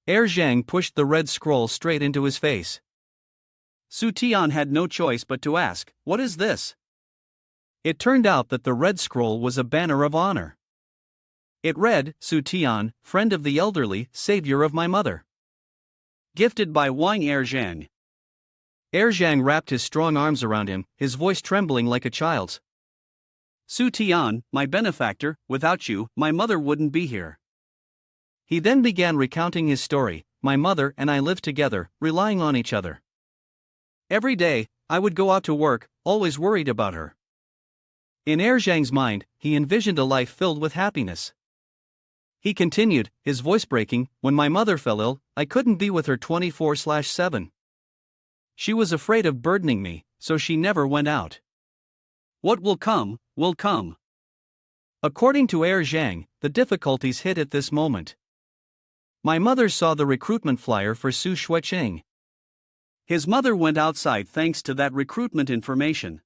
Air Zhang pushed the red scroll straight into his face. Su Tian had no choice but to ask, "What is this?" It turned out that the red scroll was a banner of honor. It read, "Su Tian, friend of the elderly, savior of my mother. Gifted by Wang Air Zhang." Air Zhang wrapped his strong arms around him, his voice trembling like a child's. "Su Tian, my benefactor, without you, my mother wouldn't be here." He then began recounting his story. "My mother and I lived together, relying on each other. Every day, I would go out to work, always worried about her." In Air Zhang's mind, he envisioned a life filled with happiness. He continued, his voice breaking, "When my mother fell ill, I couldn't be with her 24/7. She was afraid of burdening me, so she never went out. What will come, will come." According to Air Zhang, the difficulties hit at this moment. "My mother saw the recruitment flyer for Su Shuiqing. His mother went outside thanks to that recruitment information."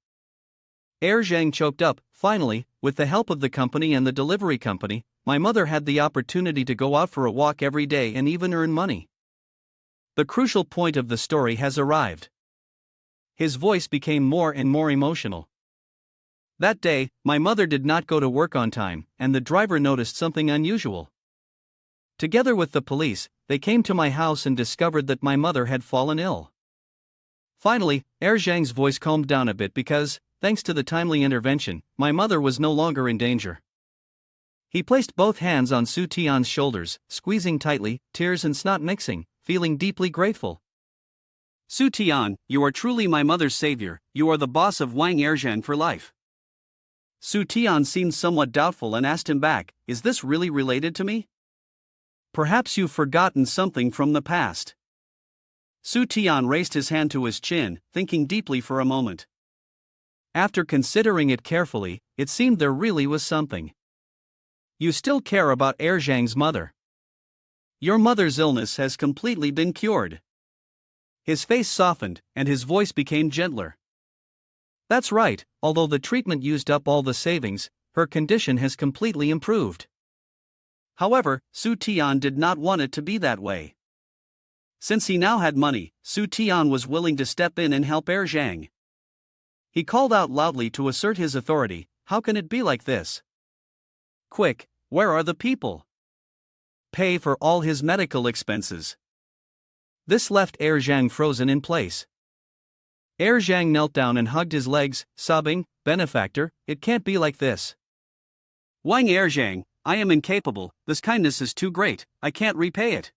Air Zhang choked up. "Finally, with the help of the company and the delivery company, my mother had the opportunity to go out for a walk every day and even earn money. The crucial point of the story has arrived." His voice became more and more emotional. "That day, my mother did not go to work on time, and the driver noticed something unusual. Together with the police, they came to my house and discovered that my mother had fallen ill." Finally, Air Zhang's voice calmed down a bit because, thanks to the timely intervention, my mother was no longer in danger. He placed both hands on Su Tian's shoulders, squeezing tightly, tears and snot mixing, feeling deeply grateful. "Su Tian, you are truly my mother's savior, you are the boss of Wang Erzhan for life." Su Tian seemed somewhat doubtful and asked him back, "Is this really related to me? Perhaps you've forgotten something from the past." Su Tian raised his hand to his chin, thinking deeply for a moment. After considering it carefully, it seemed there really was something. "You still care about Air Zhang's mother. Your mother's illness has completely been cured." His face softened, and his voice became gentler. "That's right, although the treatment used up all the savings, her condition has completely improved." However, Su Tian did not want it to be that way. Since he now had money, Su Tian was willing to step in and help Air Zhang. He called out loudly to assert his authority, "How can it be like this? Quick, where are the people? Pay for all his medical expenses." This left Air Zhang frozen in place. Air Zhang knelt down and hugged his legs, sobbing, "Benefactor, it can't be like this. Wang Air Zhang, I am incapable, this kindness is too great, I can't repay it."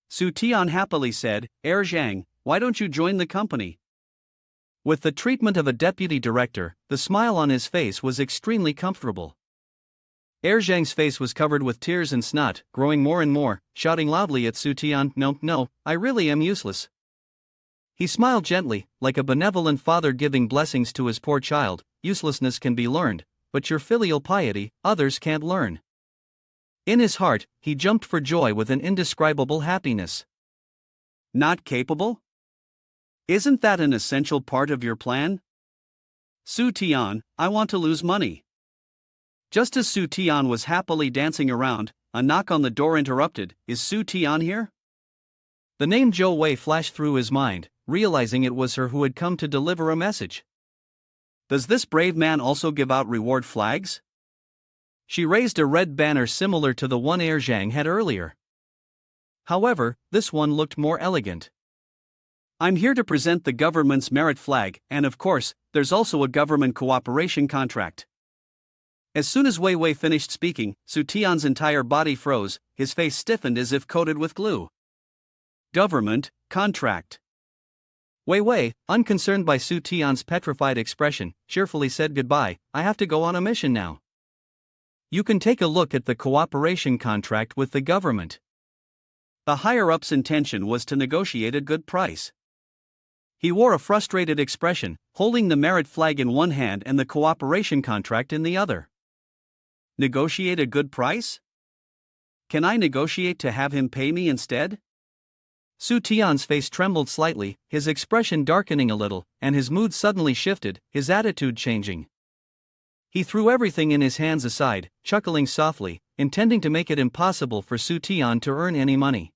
Su Tian happily said, "Air Zhang, why don't you join the company?" With the treatment of a deputy director, the smile on his face was extremely comfortable. Zhang's face was covered with tears and snot, growing more and more, shouting loudly at Su Tian, No, I really am useless. He smiled gently, like a benevolent father giving blessings to his poor child. Uselessness can be learned, but your filial piety, others can't learn. In his heart, he jumped for joy with an indescribable happiness. Not capable? Isn't that an essential part of your plan? Su Tian, I want to lose money. Just as Su Tian was happily dancing around, a knock on the door interrupted. Is Su Tian here? The name Zhou Wei flashed through his mind, realizing it was her who had come to deliver a message. Does this brave man also give out reward flags? She raised a red banner similar to the one Zhang had earlier. However, this one looked more elegant. I'm here to present the government's merit flag, and of course, there's also a government cooperation contract. As soon as Wei Wei finished speaking, Su Tian's entire body froze, his face stiffened as if coated with glue. Government contract. Wei Wei, unconcerned by Su Tian's petrified expression, cheerfully said goodbye. I have to go on a mission now. You can take a look at the cooperation contract with the government. The higher-up's intention was to negotiate a good price. He wore a frustrated expression, holding the merit flag in one hand and the cooperation contract in the other. Negotiate a good price? Can I negotiate to have him pay me instead? Su Tian's face trembled slightly, his expression darkening a little, and his mood suddenly shifted, his attitude changing. He threw everything in his hands aside, chuckling softly, intending to make it impossible for Su Tian to earn any money.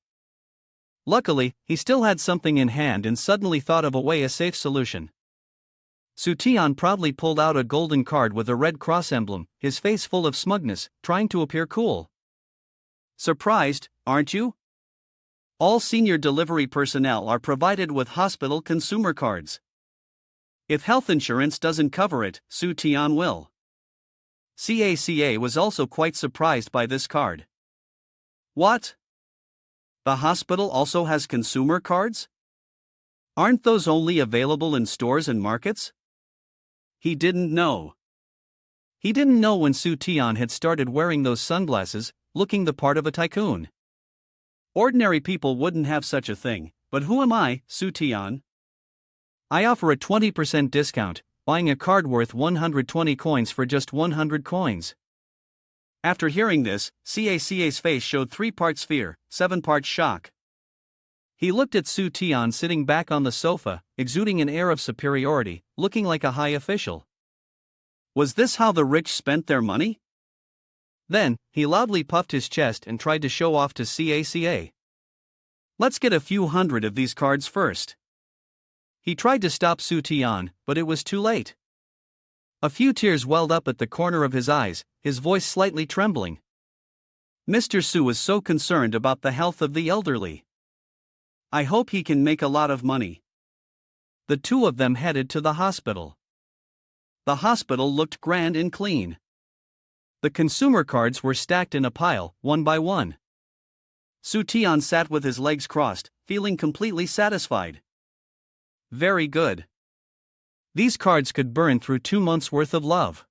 Luckily, he still had something in hand and suddenly thought of a safe solution. Su Tian proudly pulled out a golden card with a red cross emblem, his face full of smugness, trying to appear cool. Surprised, aren't you? All senior delivery personnel are provided with hospital consumer cards. If health insurance doesn't cover it, Su Tian will. CACA was also quite surprised by this card. What? The hospital also has consumer cards? Aren't those only available in stores and markets? He didn't know. He didn't know when Su Tian had started wearing those sunglasses, looking the part of a tycoon. Ordinary people wouldn't have such a thing, but who am I, Su Tian? I offer a 20% discount, buying a card worth 120 coins for just 100 coins. After hearing this, CACA's face showed 3 parts fear, 7 parts shock. He looked at Su Tian sitting back on the sofa, exuding an air of superiority, looking like a high official. Was this how the rich spent their money? Then, he loudly puffed his chest and tried to show off to CACA. Let's get a few hundred of these cards first. He tried to stop Su Tian, but it was too late. A few tears welled up at the corner of his eyes, his voice slightly trembling. Mr. Su is so concerned about the health of the elderly. I hope he can make a lot of money. The two of them headed to the hospital. The hospital looked grand and clean. The consumer cards were stacked in a pile, one by one. Su Tian sat with his legs crossed, feeling completely satisfied. Very good. These cards could burn through 2 months' worth of love.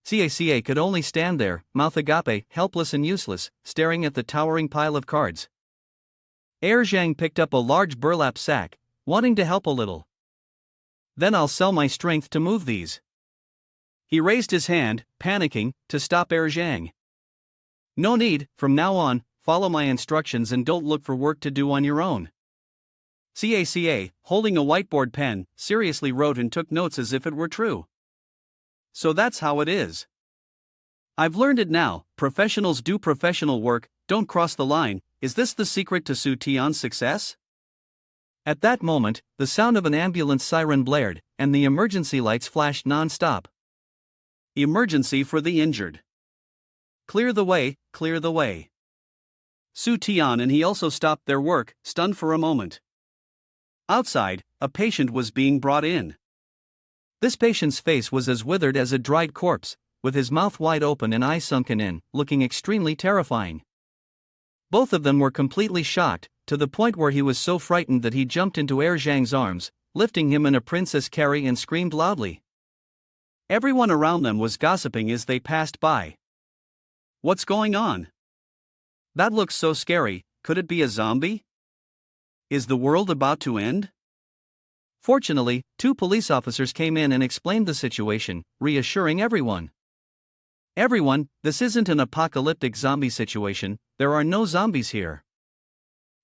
CACA could only stand there, mouth agape, helpless and useless, staring at the towering pile of cards. Zhang picked up a large burlap sack, wanting to help a little. Then I'll sell my strength to move these. He raised his hand, panicking, to stop Zhang. No need, from now on, follow my instructions and don't look for work to do on your own. CACA, holding a whiteboard pen, seriously wrote and took notes as if it were true. So that's how it is. I've learned it now, professionals do professional work, don't cross the line. Is this the secret to Su Tian's success? At that moment, the sound of an ambulance siren blared, and the emergency lights flashed non-stop. Emergency for the injured. Clear the way, clear the way. Su Tian and he also stopped their work, stunned for a moment. Outside, a patient was being brought in. This patient's face was as withered as a dried corpse, with his mouth wide open and eyes sunken in, looking extremely terrifying. Both of them were completely shocked, to the point where he was so frightened that he jumped into Zhang's arms, lifting him in a princess carry and screamed loudly. Everyone around them was gossiping as they passed by. What's going on? That looks so scary. Could it be a zombie? Is the world about to end? Fortunately, 2 police officers came in and explained the situation, reassuring everyone. Everyone, this isn't an apocalyptic zombie situation, there are no zombies here.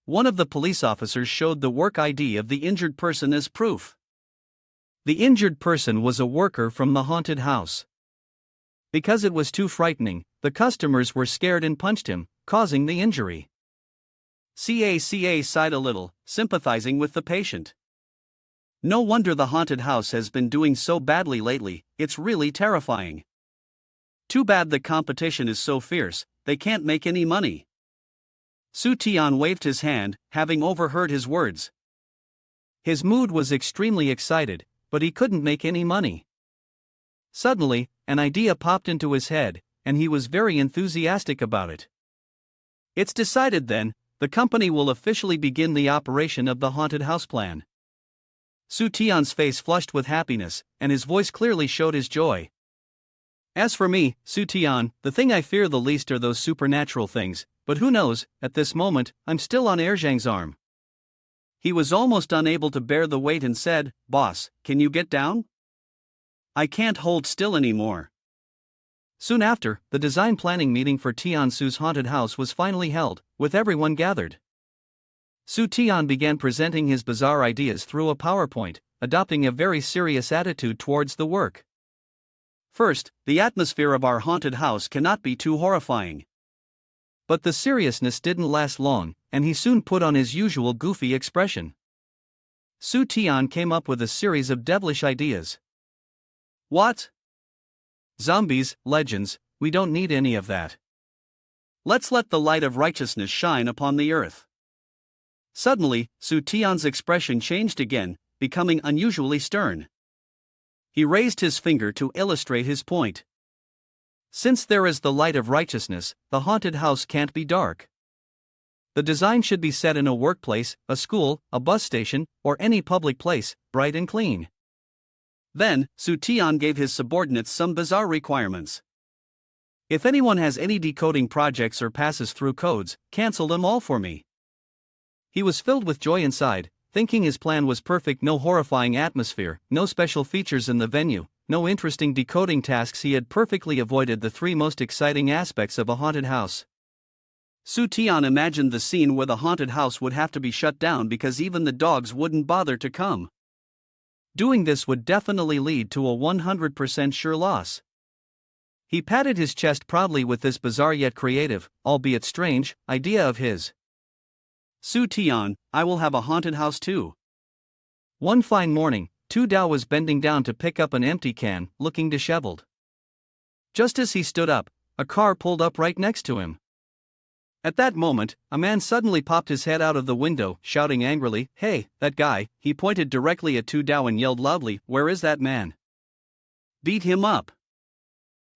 One of the police officers showed the work ID of the injured person as proof. The injured person was a worker from the haunted house. Because it was too frightening, the customers were scared and punched him, causing the injury. CACA sighed a little, sympathizing with the patient. No wonder the haunted house has been doing so badly lately, it's really terrifying. Too bad the competition is so fierce, they can't make any money. Su Tian waved his hand, having overheard his words. His mood was extremely excited, but he couldn't make any money. Suddenly, an idea popped into his head, and he was very enthusiastic about it. It's decided then, the company will officially begin the operation of the haunted house plan. Su Tian's face flushed with happiness, and his voice clearly showed his joy. As for me, Su Tian, the thing I fear the least are those supernatural things, but who knows, at this moment, I'm still on Erjiang's arm. He was almost unable to bear the weight and said, "Boss, can you get down? I can't hold still anymore." Soon after, the design planning meeting for Tiansu's haunted house was finally held, with everyone gathered. Su Tian began presenting his bizarre ideas through a PowerPoint, adopting a very serious attitude towards the work. First, the atmosphere of our haunted house cannot be too horrifying. But the seriousness didn't last long, and he soon put on his usual goofy expression. Su Tian came up with a series of devilish ideas. What? Zombies, legends, we don't need any of that. Let's let the light of righteousness shine upon the earth. Suddenly, Su Tian's expression changed again, becoming unusually stern. He raised his finger to illustrate his point. Since there is the light of righteousness, the haunted house can't be dark. The design should be set in a workplace, a school, a bus station, or any public place, bright and clean. Then, Su Tian gave his subordinates some bizarre requirements. If anyone has any decoding projects or passes through codes, cancel them all for me. He was filled with joy inside, thinking his plan was perfect. No horrifying atmosphere, no special features in the venue, no interesting decoding tasks. He had perfectly avoided the 3 most exciting aspects of a haunted house. Su Tian imagined the scene where the haunted house would have to be shut down because even the dogs wouldn't bother to come. Doing this would definitely lead to a 100% sure loss. He patted his chest proudly with this bizarre yet creative, albeit strange, idea of his. Su Tian, I will have a haunted house too. One fine morning, Tu Dao was bending down to pick up an empty can, looking disheveled. Just as he stood up, a car pulled up right next to him. At that moment, a man suddenly popped his head out of the window, shouting angrily, "Hey, that guy!" He pointed directly at Tu Dao and yelled loudly, "Where is that man? Beat him up!"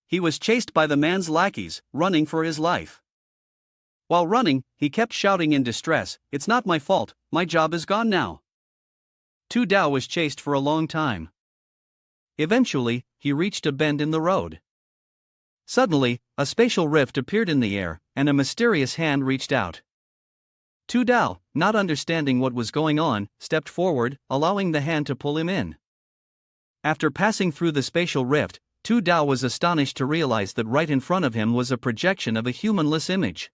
He was chased by the man's lackeys, running for his life. While running, he kept shouting in distress, "It's not my fault, my job is gone now." Tu Dao was chased for a long time. Eventually, he reached a bend in the road. Suddenly, a spatial rift appeared in the air, and a mysterious hand reached out. Tu Dao, not understanding what was going on, stepped forward, allowing the hand to pull him in. After passing through the spatial rift, Tu Dao was astonished to realize that right in front of him was a projection of a humanless image.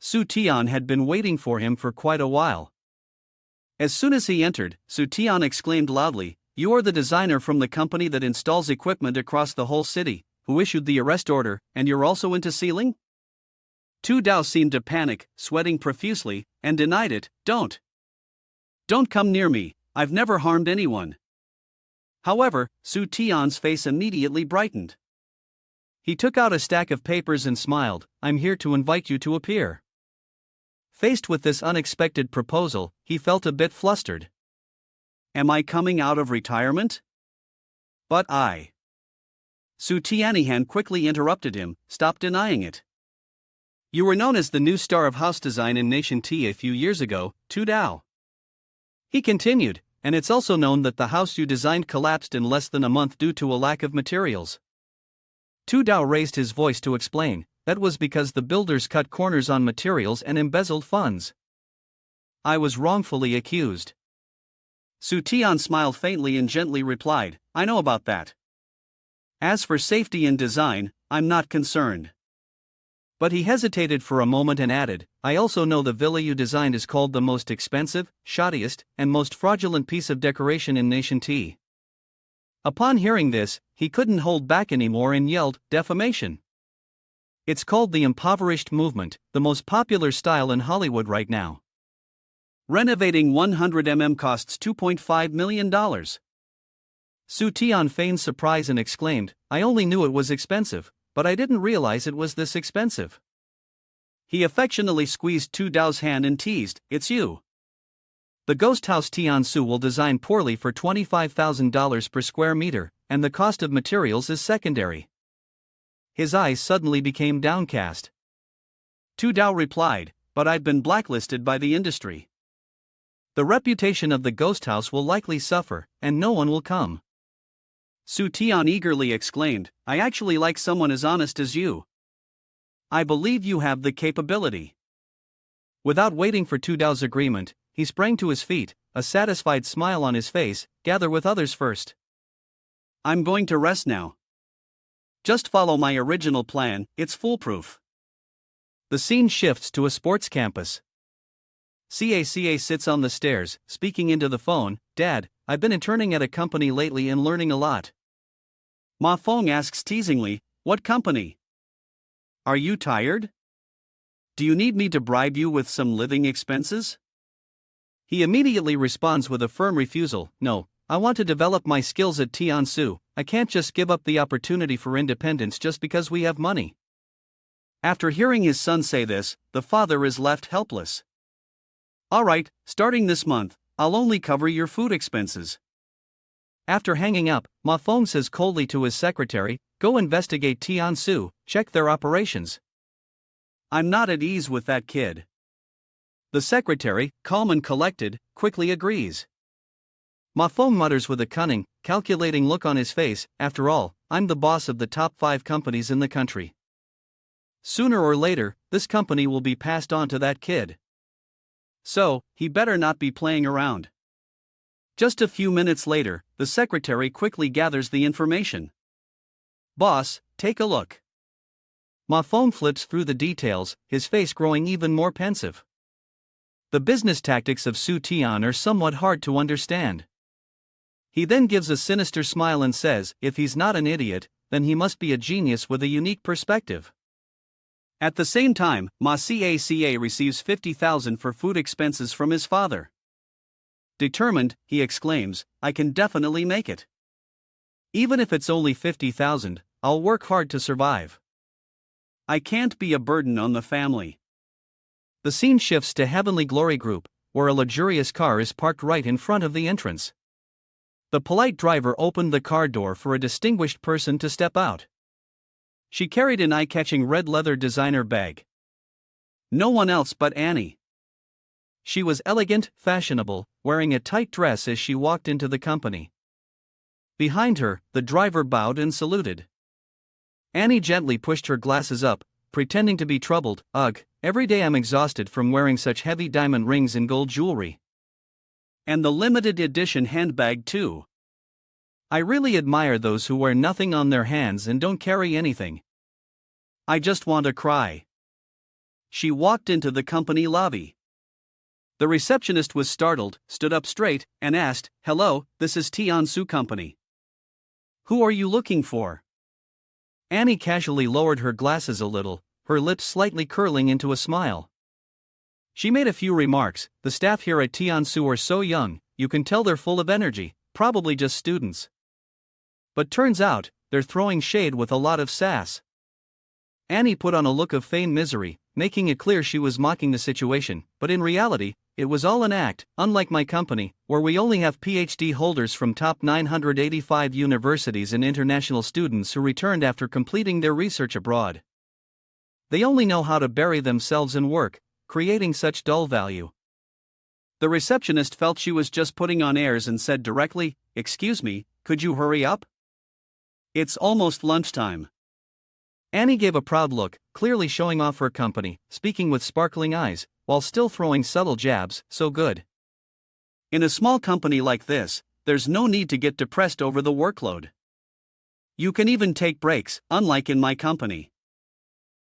Su Tian had been waiting for him for quite a while. As soon as he entered, Su Tian exclaimed loudly, "You are the designer from the company that installs equipment across the whole city, who issued the arrest order, and you're also into sealing?" Tu Dao seemed to panic, sweating profusely, and denied it. Don't come near me, I've never harmed anyone." However, Su Tian's face immediately brightened. He took out a stack of papers and smiled, "I'm here to invite you to appear." Faced with this unexpected proposal, he felt a bit flustered. "Am I coming out of retirement?" "But Su Tianihan quickly interrupted him, "Stop denying it. You were known as the new star of house design in Nation T a few years ago, Tu Dao." He continued, "And it's also known that the house you designed collapsed in less than a month due to a lack of materials." Tu Dao raised his voice to explain, that was because the builders cut corners on materials and embezzled funds. I was wrongfully accused. Su Tian smiled faintly and gently replied, I know about that. As for safety and design, I'm not concerned. But he hesitated for a moment and added, I also know the villa you designed is called the most expensive, shoddiest, and most fraudulent piece of decoration in Nation T. Upon hearing this, he couldn't hold back anymore and yelled, defamation. It's called the impoverished movement, the most popular style in Hollywood right now. Renovating 100 costs $2.5 million. Su Tian feigned surprise and exclaimed, I only knew it was expensive, but I didn't realize it was this expensive. He affectionately squeezed Tu Dao's hand and teased, it's you. The ghost house Tiansu will design poorly for $25,000 per square meter, and the cost of materials is secondary. His eyes suddenly became downcast. Tu Dao replied, but I've been blacklisted by the industry. The reputation of the ghost house will likely suffer, and no one will come. Su Tian eagerly exclaimed, I actually like someone as honest as you. I believe you have the capability. Without waiting for Tu Dao's agreement, he sprang to his feet, a satisfied smile on his face. Gather with others first. I'm going to rest now. Just follow my original plan, it's foolproof. The scene shifts to a sports campus. Caca sits on the stairs, speaking into the phone, Dad, I've been interning at a company lately and learning a lot. Ma Feng asks teasingly, what company? Are you tired? Do you need me to bribe you with some living expenses? He immediately responds with a firm refusal, no, I want to develop my skills at Tiansu, I can't just give up the opportunity for independence just because we have money. After hearing his son say this, the father is left helpless. Alright, starting this month, I'll only cover your food expenses. After hanging up, Ma Feng says coldly to his secretary, go investigate Tiansu, check their operations. I'm not at ease with that kid. The secretary, calm and collected, quickly agrees. Ma Feng mutters with a cunning, calculating look on his face, after all, I'm the boss of the top 5 companies in the country. Sooner or later, this company will be passed on to that kid. So, he better not be playing around. Just a few minutes later, the secretary quickly gathers the information. Boss, take a look. Ma Feng flips through the details, his face growing even more pensive. The business tactics of Su Tian are somewhat hard to understand. He then gives a sinister smile and says, if he's not an idiot, then he must be a genius with a unique perspective. At the same time, Ma Caca receives 50,000 for food expenses from his father. Determined, he exclaims, I can definitely make it. Even if it's only 50,000, I'll work hard to survive. I can't be a burden on the family. The scene shifts to Heavenly Glory Group, where a luxurious car is parked right in front of the entrance. The polite driver opened the car door for a distinguished person to step out. She carried an eye-catching red leather designer bag. No one else but Annie. She was elegant, fashionable, wearing a tight dress as she walked into the company. Behind her, the driver bowed and saluted. Annie gently pushed her glasses up, pretending to be troubled. Ugh, every day I'm exhausted from wearing such heavy diamond rings and gold jewelry. And the limited edition handbag too. I really admire those who wear nothing on their hands and don't carry anything. I just want to cry. She walked into the company lobby. The receptionist was startled, stood up straight, and asked, hello, this is Tiansu Company. Who are you looking for? Annie casually lowered her glasses a little, her lips slightly curling into a smile. She made a few remarks. The staff here at Tiansu are so young, you can tell they're full of energy, probably just students. But turns out, they're throwing shade with a lot of sass. Annie put on a look of feigned misery, making it clear she was mocking the situation, but in reality, it was all an act, unlike my company, where we only have PhD holders from top 985 universities and international students who returned after completing their research abroad. They only know how to bury themselves in work, creating such dull value. The receptionist felt she was just putting on airs and said directly, excuse me, could you hurry up? It's almost lunchtime. Annie gave a proud look, clearly showing off her company, speaking with sparkling eyes, while still throwing subtle jabs. So good. In a small company like this, there's no need to get depressed over the workload. You can even take breaks, unlike in my company.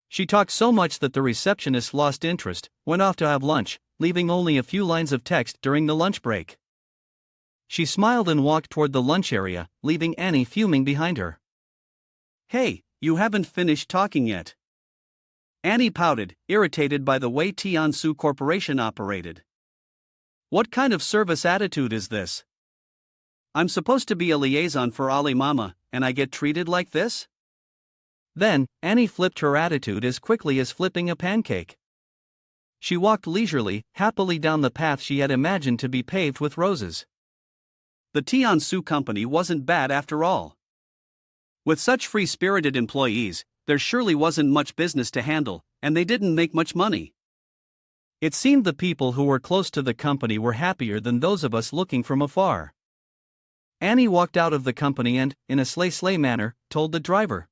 She talked so much that the receptionist lost interest, went off to have lunch, leaving only a few lines of text during the lunch break. She smiled and walked toward the lunch area, leaving Annie fuming behind her. Hey, you haven't finished talking yet. Annie pouted, irritated by the way Tansu Corporation operated. What kind of service attitude is this? I'm supposed to be a liaison for Ali Mama, and I get treated like this? Then, Annie flipped her attitude as quickly as flipping a pancake. She walked leisurely, happily down the path she had imagined to be paved with roses. The Tansu company wasn't bad after all. With such free-spirited employees, there surely wasn't much business to handle, and they didn't make much money. It seemed the people who were close to the company were happier than those of us looking from afar. Annie walked out of the company and, in a sleigh manner, told the driver,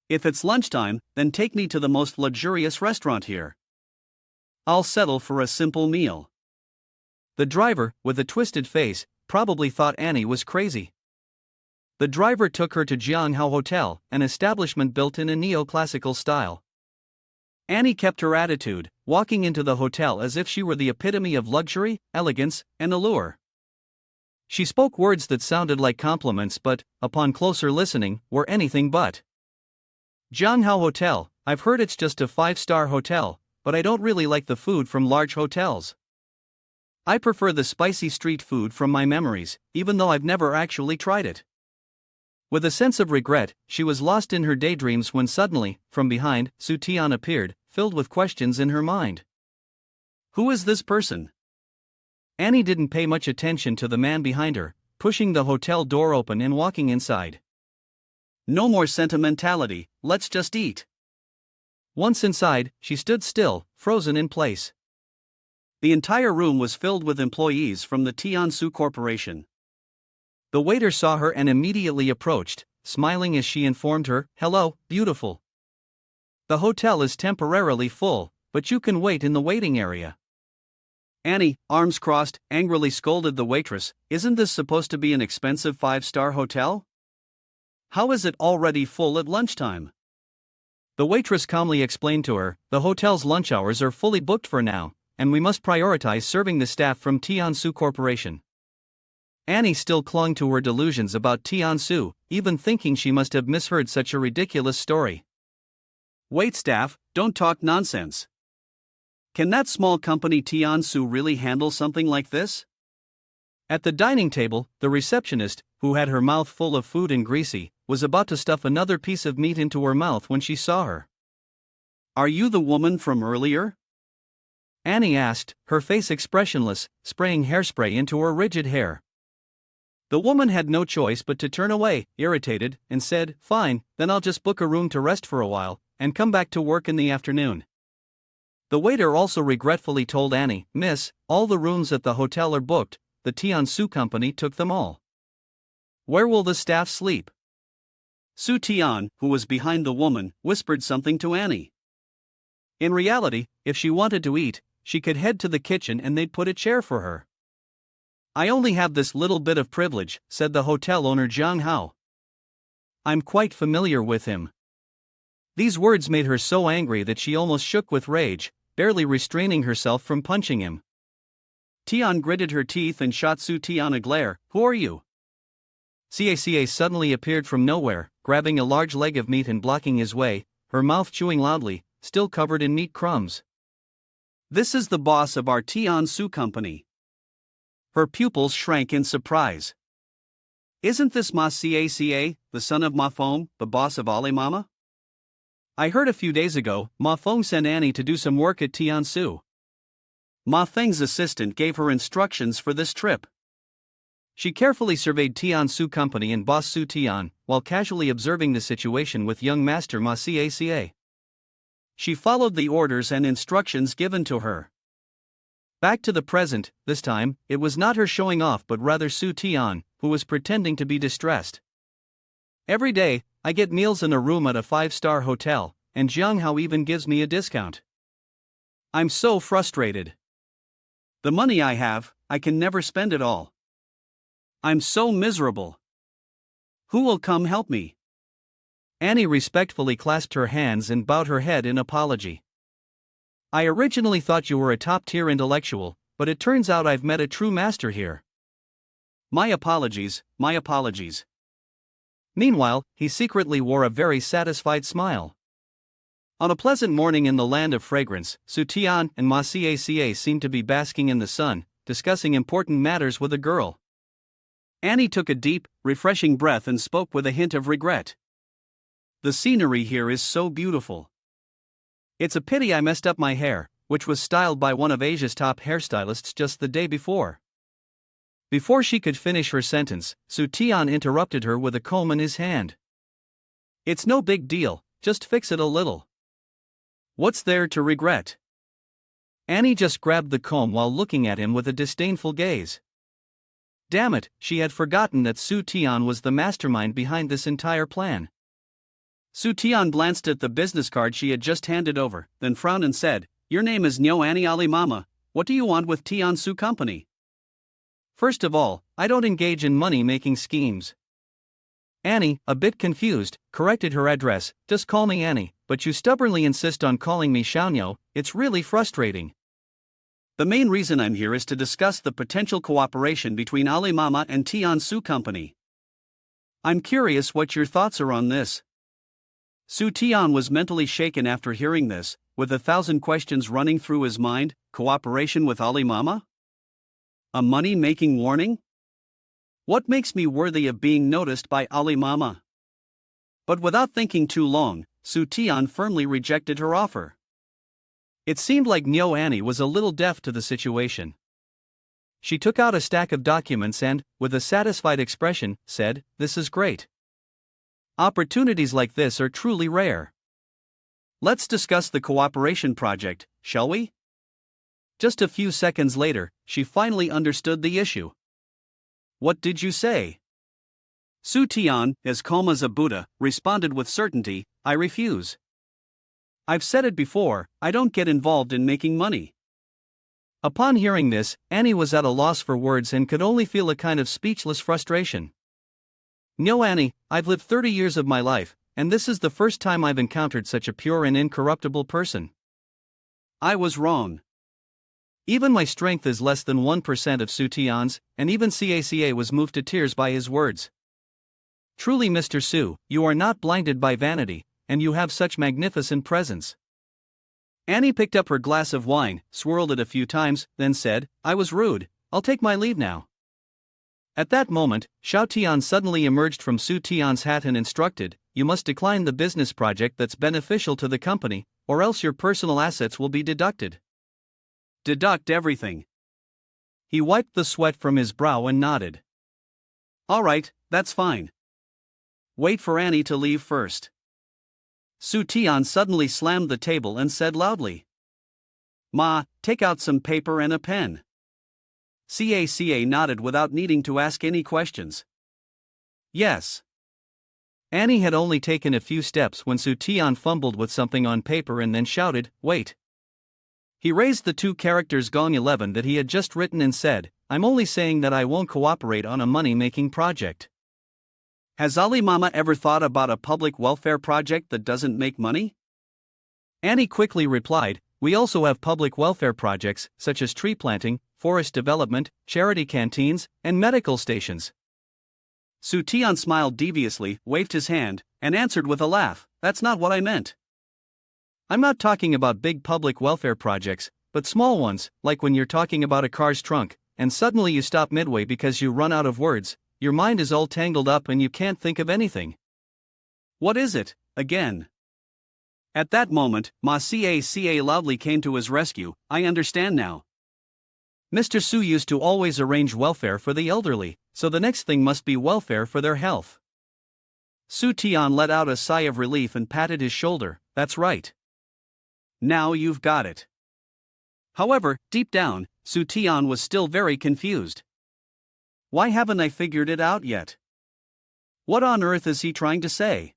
"If it's lunchtime, then take me to the most luxurious restaurant here. I'll settle for a simple meal." The driver, with a twisted face, probably thought Annie was crazy. The driver took her to Jianghao Hotel, an establishment built in a neoclassical style. Annie kept her attitude, walking into the hotel as if she were the epitome of luxury, elegance, and allure. She spoke words that sounded like compliments but, upon closer listening, were anything but. "Jianghao Hotel, I've heard it's just a 5-star hotel, but I don't really like the food from large hotels. I prefer the spicy street food from my memories, even though I've never actually tried it." With a sense of regret, she was lost in her daydreams when suddenly, from behind, Su Tian appeared, filled with questions in her mind. Who is this person? Annie didn't pay much attention to the man behind her, pushing the hotel door open and walking inside. No more sentimentality, let's just eat. Once inside, she stood still, frozen in place. The entire room was filled with employees from the Tansu Corporation. The waiter saw her and immediately approached, smiling as she informed her, "Hello, beautiful. The hotel is temporarily full, but you can wait in the waiting area." Annie, arms crossed, angrily scolded the waitress, "Isn't this supposed to be an expensive 5-star hotel? How is it already full at lunchtime?" The waitress calmly explained to her, "The hotel's lunch hours are fully booked for now, and we must prioritize serving the staff from Tansu Corporation." Annie still clung to her delusions about Tansu, even thinking she must have misheard such a ridiculous story. "Wait, staff, don't talk nonsense. Can that small company Tansu really handle something like this?" At the dining table, the receptionist, who had her mouth full of food and greasy, was about to stuff another piece of meat into her mouth when she saw her. "Are you the woman from earlier?" Annie asked, her face expressionless, spraying hairspray into her rigid hair. The woman had no choice but to turn away, irritated, and said, "Fine, then I'll just book a room to rest for a while, and come back to work in the afternoon." The waiter also regretfully told Annie, "Miss, all the rooms at the hotel are booked, the Tansu company took them all. Where will the staff sleep?" Su Tian, who was behind the woman, whispered something to Annie. In reality, if she wanted to eat, she could head to the kitchen and they'd put a chair for her. "I only have this little bit of privilege," said the hotel owner Zhang Hao. "I'm quite familiar with him." These words made her so angry that she almost shook with rage, barely restraining herself from punching him. Tian gritted her teeth and shot Su Tian a glare. "Who are you?" Caca suddenly appeared from nowhere, grabbing a large leg of meat and blocking his way, her mouth chewing loudly, still covered in meat crumbs. "This is the boss of our Tansu company." Her pupils shrank in surprise. "Isn't this Ma Caca, the son of Ma Feng, the boss of Ali Mama?" "I heard a few days ago, Ma Feng sent Annie to do some work at Tansu. Ma Feng's assistant gave her instructions for this trip." She carefully surveyed Tansu company and boss Su Tian, while casually observing the situation with young master Ma Caca. She followed the orders and instructions given to her. Back to the present, this time, it was not her showing off but rather Su Tian, who was pretending to be distressed. Every day, I get meals in a room at a 5-star hotel, and Jiang Hao even gives me a discount. I'm so frustrated. The money I have, I can never spend it all. I'm so miserable. Who will come help me? Annie respectfully clasped her hands and bowed her head in apology. I originally thought you were a top-tier intellectual, but it turns out I've met a true master here. My apologies, my apologies. Meanwhile, he secretly wore a very satisfied smile. On a pleasant morning in the land of fragrance, Su Tian and Ma Caca seemed to be basking in the sun, discussing important matters with a girl. Annie took a deep, refreshing breath and spoke with a hint of regret. The scenery here is so beautiful. It's a pity I messed up my hair, which was styled by one of Asia's top hairstylists just the day before. Before she could finish her sentence, Su Tian interrupted her with a comb in his hand. It's no big deal, just fix it a little. What's there to regret? Annie just grabbed the comb while looking at him with a disdainful gaze. Damn it, she had forgotten that Su Tian was the mastermind behind this entire plan. Su Tian glanced at the business card she had just handed over, then frowned and said, "Your name is Nyo Annie Ali Mama. What do you want with Tian Su Company?" First of all, I don't engage in money-making schemes. Annie, a bit confused, corrected her address. Just call me Annie, but you stubbornly insist on calling me Xiaonyo. It's really frustrating. The main reason I'm here is to discuss the potential cooperation between Ali Mama and Tian Su Company. I'm curious what your thoughts are on this. Su Tian was mentally shaken after hearing this, with 1,000 questions running through his mind. Cooperation with Ali Mama? A money-making warning? What makes me worthy of being noticed by Ali Mama? But without thinking too long, Su Tian firmly rejected her offer. It seemed like Nyo Annie was a little deaf to the situation. She took out a stack of documents and, with a satisfied expression, said, "This is great. Opportunities like this are truly rare. Let's discuss the cooperation project, shall we?" Just a few seconds later, she finally understood the issue. What did you say? Su Tian, as calm as a Buddha, responded with certainty, "I refuse. I've said it before, I don't get involved in making money." Upon hearing this, Annie was at a loss for words and could only feel a kind of speechless frustration. "No, Annie, I've lived 30 years of my life, and this is the first time I've encountered such a pure and incorruptible person. I was wrong. Even my strength is less than 1% of Su Tian's, and even Caca was moved to tears by his words. Truly, Mr. Su, you are not blinded by vanity, and you have such magnificent presence." Annie picked up her glass of wine, swirled it a few times, then said, "I was rude, I'll take my leave now." At that moment, Xiao Tian suddenly emerged from Su Tian's hat and instructed, "You must decline the business project that's beneficial to the company, or else your personal assets will be deducted." "Deduct everything." He wiped the sweat from his brow and nodded. "All right, that's fine. Wait for Annie to leave first." Su Tian suddenly slammed the table and said loudly, "Ma, take out some paper and a pen." Caca nodded without needing to ask any questions. "Yes." Annie had only taken a few steps when Su Tian fumbled with something on paper and then shouted, "Wait." He raised the 2 characters Gong 11 that he had just written and said, "I'm only saying that I won't cooperate on a money-making project." Has Ali Mama ever thought about a public welfare project that doesn't make money? Annie quickly replied, "We also have public welfare projects, such as tree planting, forest development, charity canteens, and medical stations." Su Tian smiled deviously, waved his hand, and answered with a laugh, "That's not what I meant. I'm not talking about big public welfare projects, but small ones, like when you're talking about a car's trunk, and suddenly you stop midway because you run out of words, your mind is all tangled up and you can't think of anything." "What is it, again?" At that moment, Ma Caca loudly came to his rescue. "I understand now. Mr. Su used to always arrange welfare for the elderly, so the next thing must be welfare for their health." Su Tian let out a sigh of relief and patted his shoulder. "That's right. Now you've got it." However, deep down, Su Tian was still very confused. "Why haven't I figured it out yet? What on earth is he trying to say?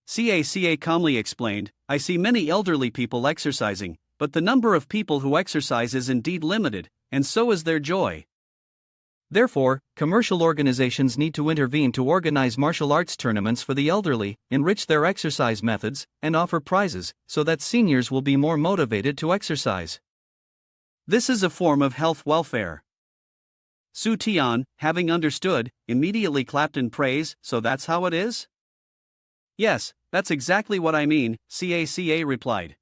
CACA calmly explained, I see many elderly people exercising, but the number of people who exercise is indeed limited, and so is their joy. Therefore, commercial organizations need to intervene to organize martial arts tournaments for the elderly, enrich their exercise methods, and offer prizes, so that seniors will be more motivated to exercise. This is a form of health welfare. Su Tian, having understood, immediately clapped in praise, so that's how it is? Yes, that's exactly what I mean, CACA replied.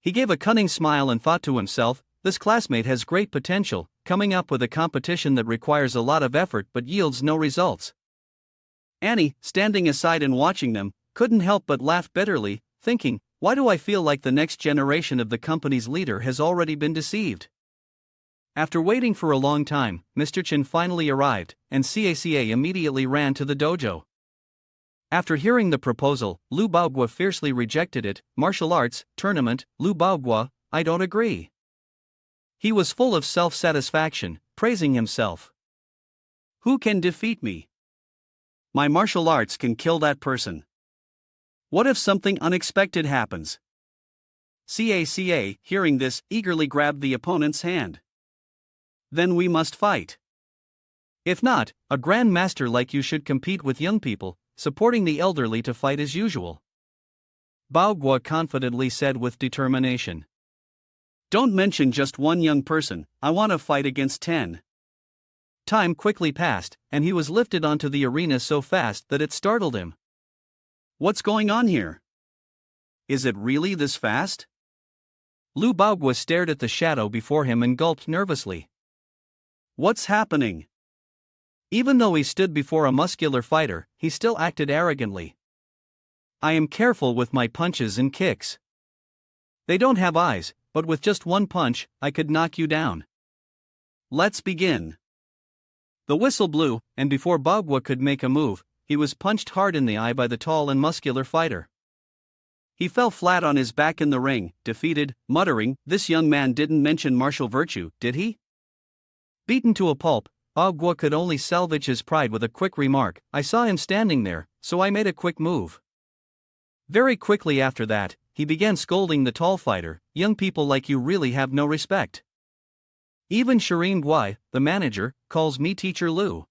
He gave a cunning smile and thought to himself, this classmate has great potential, coming up with a competition that requires a lot of effort but yields no results. Annie, standing aside and watching them, couldn't help but laugh bitterly, thinking, why do I feel like the next generation of the company's leader has already been deceived? After waiting for a long time, Mr. Chen finally arrived, and CACA immediately ran to the dojo. After hearing the proposal, Lu Baogua fiercely rejected it. Martial arts, tournament, Lu Baogua, I don't agree. He was full of self-satisfaction, praising himself. Who can defeat me? My martial arts can kill that person. What if something unexpected happens? CACA, hearing this, eagerly grabbed the opponent's hand. Then we must fight. If not, a grand master like you should compete with young people, supporting the elderly to fight as usual. Baogua confidently said with determination. Don't mention just one young person, I want to fight against 10. Time quickly passed, and he was lifted onto the arena so fast that it startled him. What's going on here? Is it really this fast? Lu Baogua stared at the shadow before him and gulped nervously. What's happening? Even though he stood before a muscular fighter, he still acted arrogantly. I am careful with my punches and kicks. They don't have eyes, but with just one punch, I could knock you down. Let's begin. The whistle blew, and before Baogua could make a move, he was punched hard in the eye by the tall and muscular fighter. He fell flat on his back in the ring, defeated, muttering, this young man didn't mention martial virtue, did he? Beaten to a pulp, Baogua could only salvage his pride with a quick remark, I saw him standing there, so I made a quick move. Very quickly after that, he began scolding the tall fighter, young people like you really have no respect. Even Shireen Guai, the manager, calls me Teacher Lu.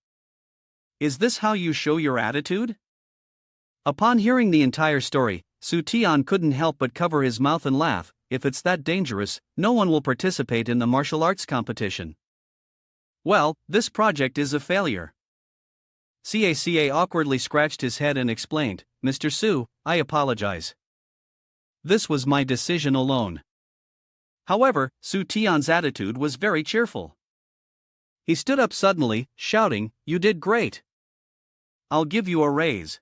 Is this how you show your attitude? Upon hearing the entire story, Su Tian couldn't help but cover his mouth and laugh, if it's that dangerous, no one will participate in the martial arts competition. Well, this project is a failure. CACA awkwardly scratched his head and explained, Mr. Su, I apologize. This was my decision alone. However, Su Tian's attitude was very cheerful. He stood up suddenly, shouting, you did great. I'll give you a raise.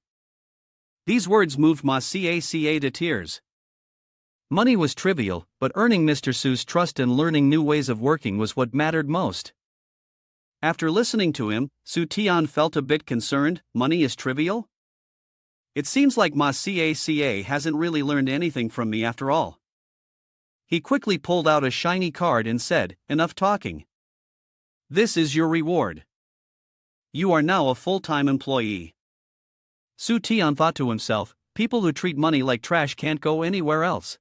These words moved Ma Caca to tears. Money was trivial, but earning Mr. Su's trust and learning new ways of working was what mattered most. After listening to him, Su Tian felt a bit concerned. Money is trivial? It seems like Ma Caca hasn't really learned anything from me after all. He quickly pulled out a shiny card and said, enough talking. This is your reward. You are now a full-time employee. Su Tian thought to himself, people who treat money like trash can't go anywhere else.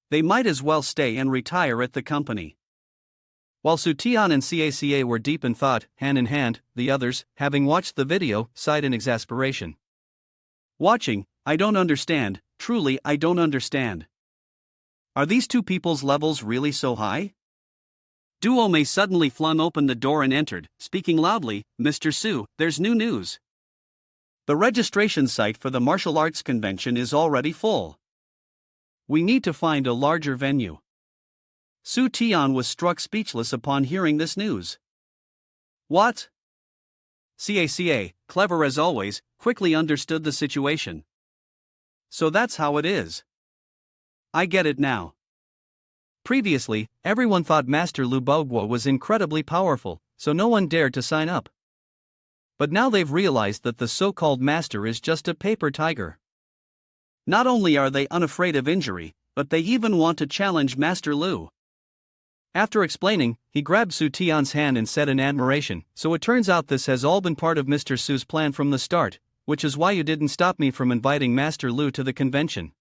They might as well stay and retire at the company. While Su Tian and Caca were deep in thought, hand in hand, the others, having watched the video, sighed in exasperation. Watching, I don't understand, truly I don't understand. Are these two people's levels really so high? Duo Mei suddenly flung open the door and entered, speaking loudly, Mr. Su, there's new news. The registration site for the martial arts convention is already full. We need to find a larger venue. Su Tian was struck speechless upon hearing this news. What? Caca, clever as always, quickly understood the situation. So that's how it is. I get it now. Previously, everyone thought Master Lu Baogua was incredibly powerful, so no one dared to sign up. But now they've realized that the so-called master is just a paper tiger. Not only are they unafraid of injury, but they even want to challenge Master Lu. After explaining, he grabbed Su Tian's hand and said in admiration, "So it turns out this has all been part of Mr. Su's plan from the start, which is why you didn't stop me from inviting Master Lu to the convention."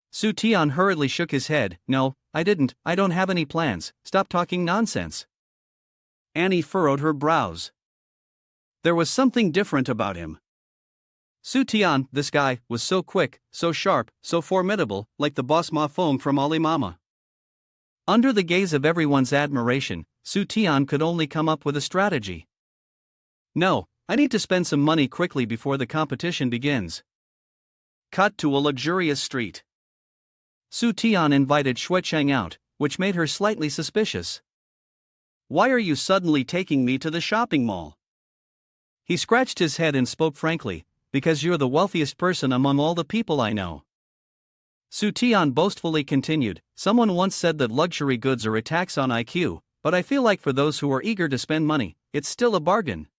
Su Tian hurriedly shook his head. "No, I didn't. I don't have any plans. Stop talking nonsense." Annie furrowed her brows. There was something different about him. Su Tian, this guy, was so quick, so sharp, so formidable, like the boss Ma Fong from Alimama. Under the gaze of everyone's admiration, Su Tian could only come up with a strategy. "No, I need to spend some money quickly before the competition begins." Cut to a luxurious street. Su Tian invited Xuecheng out, which made her slightly suspicious. "Why are you suddenly taking me to the shopping mall?" He scratched his head and spoke frankly, "Because you're the wealthiest person among all the people I know." Su Tian boastfully continued, "Someone once said that luxury goods are a tax on IQ, but I feel like for those who are eager to spend money, it's still a bargain."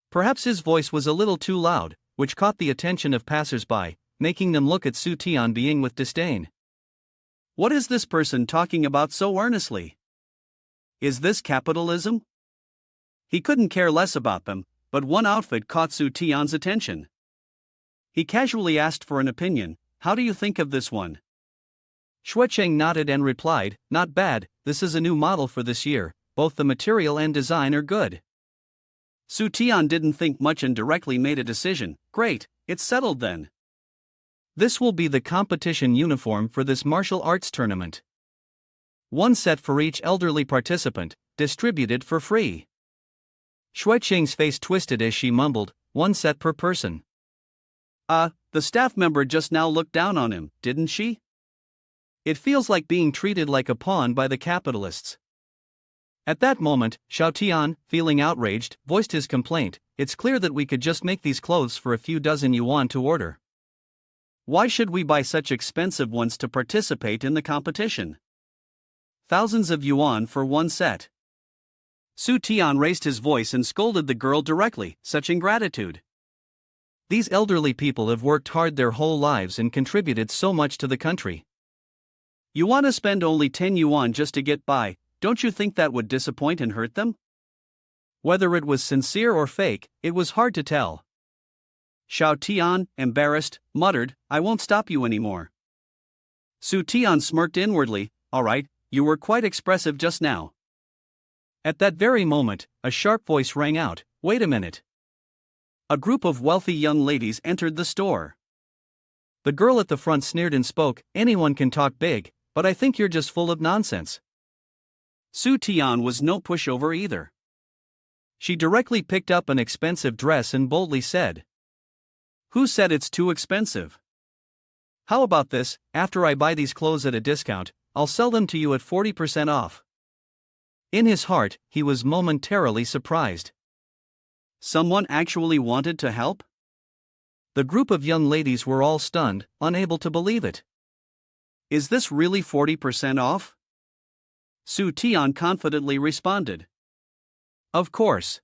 Perhaps his voice was a little too loud, which caught the attention of passers-by, making them look at Su Tian being with disdain. What is this person talking about so earnestly? Is this capitalism? He couldn't care less about them, but one outfit caught Su Tian's attention. He casually asked for an opinion. "How do you think of this one?" Xuecheng nodded and replied, "Not bad, this is a new model for this year, both the material and design are good." Su Tian didn't think much and directly made a decision. "Great, it's settled then. This will be the competition uniform for this martial arts tournament. One set for each elderly participant, distributed for free." Xuecheng's face twisted as she mumbled, "One set per person." The staff member just now looked down on him, didn't she? It feels like being treated like a pawn by the capitalists. At that moment, Xiao Tian, feeling outraged, voiced his complaint. "It's clear that we could just make these clothes for a few dozen yuan to order. Why should we buy such expensive ones to participate in the competition? Thousands of yuan for one set." Su Tian raised his voice and scolded the girl directly. "Such ingratitude. These elderly people have worked hard their whole lives and contributed so much to the country. You want to spend only 10 yuan just to get by, don't you think that would disappoint and hurt them?" Whether it was sincere or fake, it was hard to tell. Xiao Tian, embarrassed, muttered, "I won't stop you anymore." Su Tian smirked inwardly. "All right, you were quite expressive just now." At that very moment, a sharp voice rang out, "Wait a minute." A group of wealthy young ladies entered the store. The girl at the front sneered and spoke, "Anyone can talk big, but I think you're just full of nonsense." Su Tian was no pushover either. She directly picked up an expensive dress and boldly said, "Who said it's too expensive? How about this, after I buy these clothes at a discount, I'll sell them to you at 40% off." In his heart, he was momentarily surprised. Someone actually wanted to help? The group of young ladies were all stunned, unable to believe it. "Is this really 40% off?" Su Tian confidently responded. "Of course.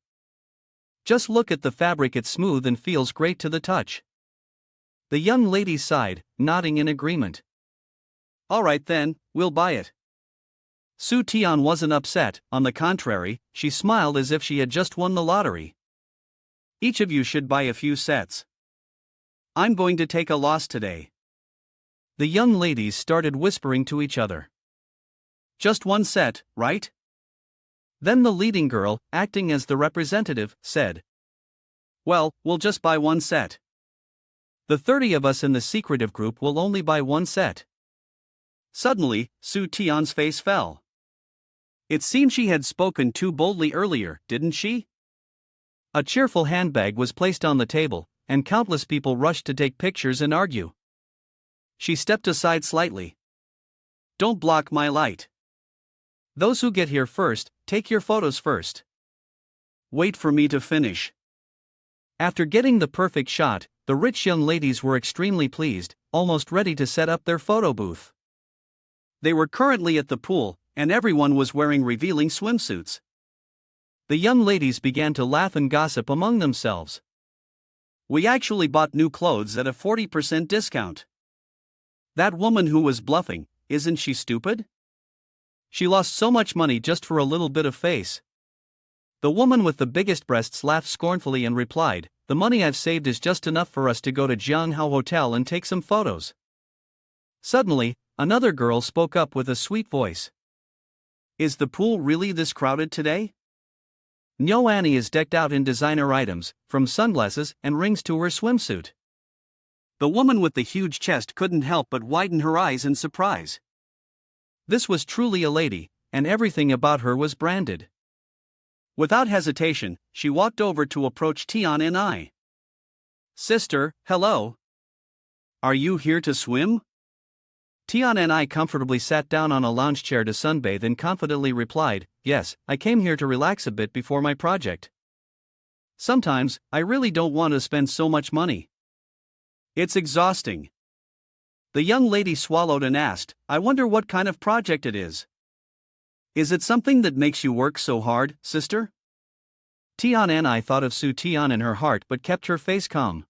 Just look at the fabric, it's smooth and feels great to the touch." The young ladies sighed, nodding in agreement. "All right then, we'll buy it." Su Tian wasn't upset, on the contrary, she smiled as if she had just won the lottery. "Each of you should buy a few sets. I'm going to take a loss today." The young ladies started whispering to each other. "Just one set, right?" Then the leading girl, acting as the representative, said, "Well, we'll just buy one set. The 30 of us in the secretive group will only buy one set." Suddenly, Su Tian's face fell. It seemed she had spoken too boldly earlier, didn't she? A cheerful handbag was placed on the table, and countless people rushed to take pictures and argue. She stepped aside slightly. "Don't block my light. Those who get here first, take your photos first. Wait for me to finish." After getting the perfect shot, the rich young ladies were extremely pleased, almost ready to set up their photo booth. They were currently at the pool, and everyone was wearing revealing swimsuits. The young ladies began to laugh and gossip among themselves. "We actually bought new clothes at a 40% discount. That woman who was bluffing, isn't she stupid? She lost so much money just for a little bit of face. The woman with the biggest breasts laughed scornfully and replied, "The money I've saved is just enough for us to go to Jianghao Hotel and take some photos." Suddenly, another girl spoke up with a sweet voice. "Is the pool really this crowded today?" Nyo Annie is decked out in designer items, from sunglasses and rings to her swimsuit. The woman with the huge chest couldn't help but widen her eyes in surprise. This was truly a lady, and everything about her was branded. Without hesitation, she walked over to approach Tian and I. "Sister, hello. Are you here to swim?" Tian and I comfortably sat down on a lounge chair to sunbathe and confidently replied, "Yes, I came here to relax a bit before my project. Sometimes, I really don't want to spend so much money. It's exhausting." The young lady swallowed and asked, "I wonder what kind of project it is. Is it something that makes you work so hard, sister?" Tian and I thought of Su Tian in her heart but kept her face calm.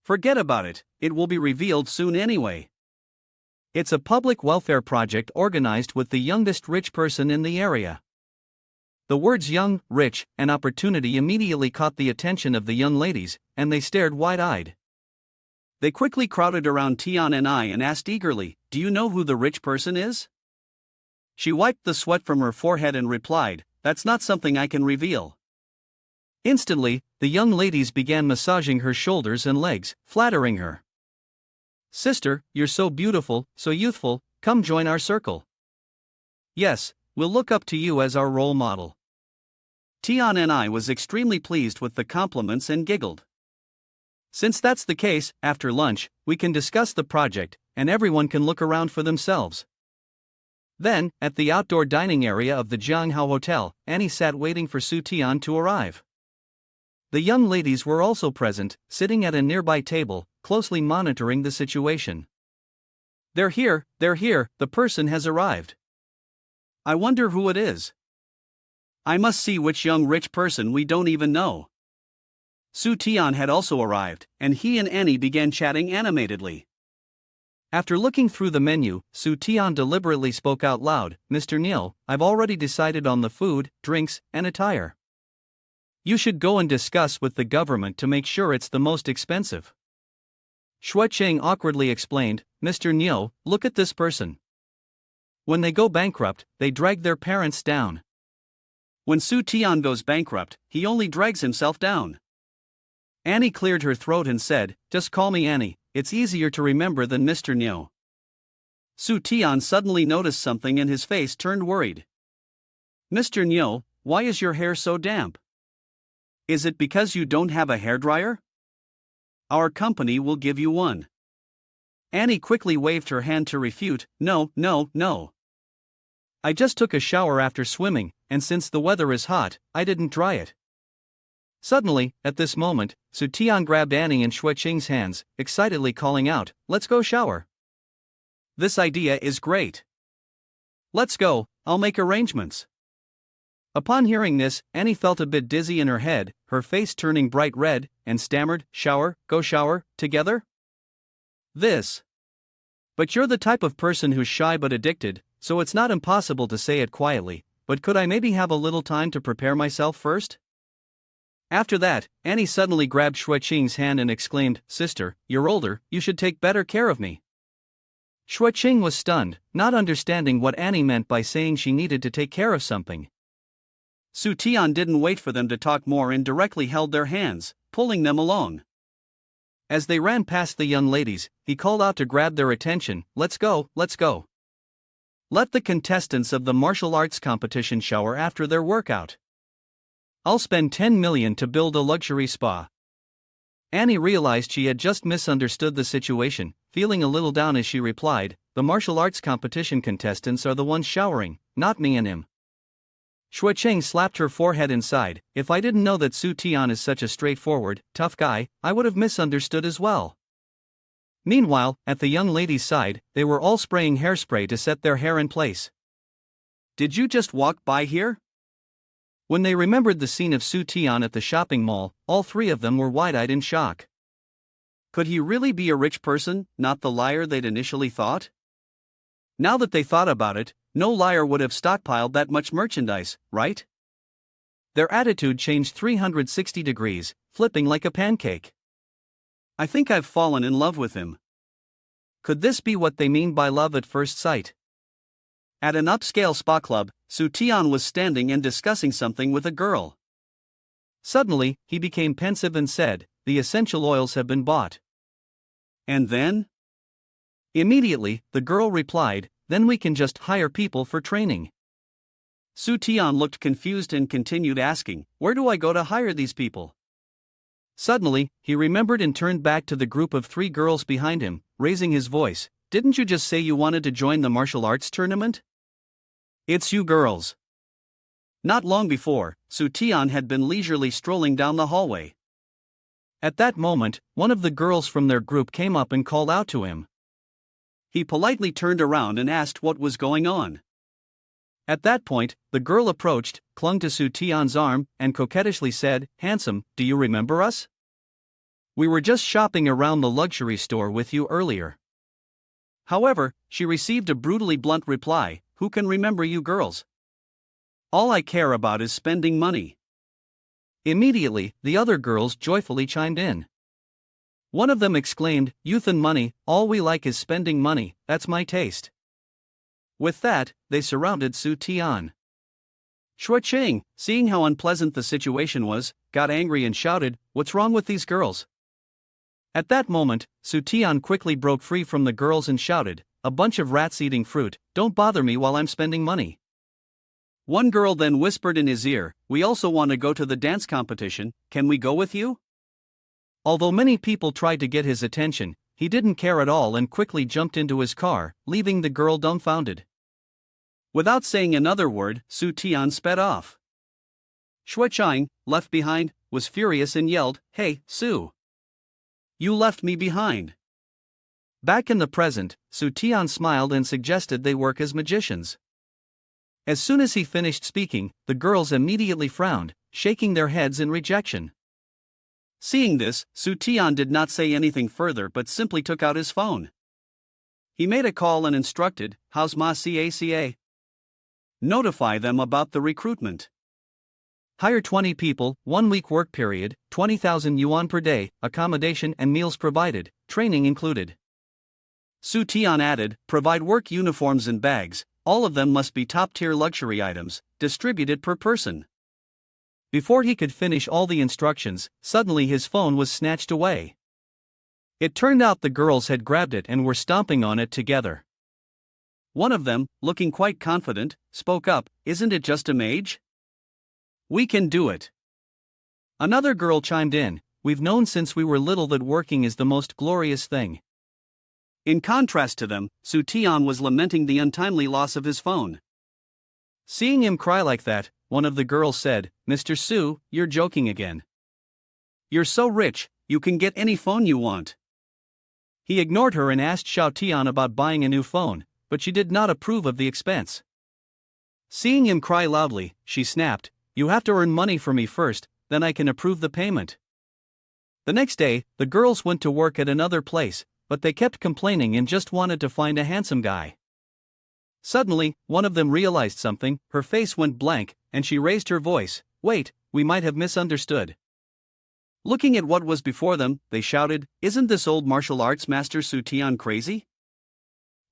"Forget about it, it will be revealed soon anyway. It's a public welfare project organized with the youngest rich person in the area." The words young, rich, and opportunity immediately caught the attention of the young ladies, and they stared wide-eyed. They quickly crowded around Tian and I and asked eagerly, "Do you know who the rich person is?" She wiped the sweat from her forehead and replied, "That's not something I can reveal." Instantly, the young ladies began massaging her shoulders and legs, flattering her. "Sister, you're so beautiful, so youthful, come join our circle. Yes, we'll look up to you as our role model." Tian and I was extremely pleased with the compliments and giggled. "Since that's the case, after lunch, we can discuss the project, and everyone can look around for themselves." Then, at the outdoor dining area of the Jianghao Hotel, Annie sat waiting for Su Tian to arrive. The young ladies were also present, sitting at a nearby table, closely monitoring the situation. They're here, the person has arrived. I wonder who it is. I must see which young rich person we don't even know." Su Tian had also arrived, and he and Annie began chatting animatedly. After looking through the menu, Su Tian deliberately spoke out loud, "Mr. Niu, I've already decided on the food, drinks, and attire. You should go and discuss with the government to make sure it's the most expensive." Shui Cheng awkwardly explained, "Mr. Niu, look at this person. When they go bankrupt, they drag their parents down. When Su Tian goes bankrupt, he only drags himself down." Annie cleared her throat and said, "Just call me Annie, it's easier to remember than Mr. Niu." Su Tian suddenly noticed something and his face turned worried. "Mr. Niu, why is your hair so damp? Is it because you don't have a hairdryer? Our company will give you one." Annie quickly waved her hand to refute, No. I just took a shower after swimming, and since the weather is hot, I didn't dry it." Suddenly, at this moment, Su Tian grabbed Annie and Shui Qing's hands, excitedly calling out, "Let's go shower. This idea is great. Let's go, I'll make arrangements." Upon hearing this, Annie felt a bit dizzy in her head, her face turning bright red, and stammered, go shower, together? This. But you're the type of person who's shy but addicted, so it's not impossible to say it quietly, but could I maybe have a little time to prepare myself first? After that, Annie suddenly grabbed Shui Qing's hand and exclaimed, "Sister, you're older, you should take better care of me." Shui Qing was stunned, not understanding what Annie meant by saying she needed to take care of something. Su Tian didn't wait for them to talk more and directly held their hands, pulling them along. As they ran past the young ladies, he called out to grab their attention, Let's go. Let the contestants of the martial arts competition shower after their workout. I'll spend 10 million to build a luxury spa." Annie realized she had just misunderstood the situation, feeling a little down as she replied, "The martial arts competition contestants are the ones showering, not me and him." Shui Cheng slapped her forehead and sighed, "If I didn't know that Su Tian is such a straightforward, tough guy, I would have misunderstood as well." Meanwhile, at the young lady's side, they were all spraying hairspray to set their hair in place. "Did you just walk by here?" When they remembered the scene of Su Tian at the shopping mall, all three of them were wide-eyed in shock. Could he really be a rich person, not the liar they'd initially thought? Now that they thought about it, no liar would have stockpiled that much merchandise, right? Their attitude changed 360 degrees, flipping like a pancake. I think I've fallen in love with him. Could this be what they mean by love at first sight? At an upscale spa club, Su Tian was standing and discussing something with a girl. Suddenly, he became pensive and said, "The essential oils have been bought." And then? Immediately, the girl replied, "Then we can just hire people for training." Su Tian looked confused and continued asking, "Where do I go to hire these people?" Suddenly, he remembered and turned back to the group of 3 girls behind him, raising his voice. "Didn't you just say you wanted to join the martial arts tournament? It's you girls." Not long before, Su Tian had been leisurely strolling down the hallway. At that moment, one of the girls from their group came up and called out to him. He politely turned around and asked what was going on. At that point, the girl approached, clung to Su Tian's arm, and coquettishly said, "Handsome, do you remember us? We were just shopping around the luxury store with you earlier." However, she received a brutally blunt reply, "Who can remember you girls? All I care about is spending money." Immediately, the other girls joyfully chimed in. One of them exclaimed, "Youth and money, all we like is spending money, that's my taste." With that, they surrounded Su Tian. Shui Qing, seeing how unpleasant the situation was, got angry and shouted, "What's wrong with these girls?" At that moment, Su Tian quickly broke free from the girls and shouted, "A bunch of rats eating fruit, don't bother me while I'm spending money." One girl then whispered in his ear, "We also want to go to the dance competition, can we go with you?" Although many people tried to get his attention, he didn't care at all and quickly jumped into his car, leaving the girl dumbfounded. Without saying another word, Su Tian sped off. Shui Qing, left behind, was furious and yelled, "Hey, Su! You left me behind." Back in the present, Su Tian smiled and suggested they work as magicians. As soon as he finished speaking, the girls immediately frowned, shaking their heads in rejection. Seeing this, Su Tian did not say anything further but simply took out his phone. He made a call and instructed, "How's ma caca? Notify them about the recruitment. Hire 20 people, 1-week work period, 20,000 yuan per day, accommodation and meals provided, training included." Su Tian added, "Provide work uniforms and bags, all of them must be top-tier luxury items, distributed per person." Before he could finish all the instructions, suddenly his phone was snatched away. It turned out the girls had grabbed it and were stomping on it together. One of them, looking quite confident, spoke up, "Isn't it just a mage? We can do it." Another girl chimed in, "We've known since we were little that working is the most glorious thing." In contrast to them, Su Tian was lamenting the untimely loss of his phone. Seeing him cry like that, one of the girls said, "Mr. Su, you're joking again. You're so rich, you can get any phone you want." He ignored her and asked Xiao Tian about buying a new phone, but she did not approve of the expense. Seeing him cry loudly, she snapped, "You have to earn money for me first, then I can approve the payment." The next day, the girls went to work at another place, but they kept complaining and just wanted to find a handsome guy. Suddenly, one of them realized something, her face went blank, and she raised her voice, "Wait, we might have misunderstood." Looking at what was before them, they shouted, "Isn't this old martial arts master Su Tian crazy?"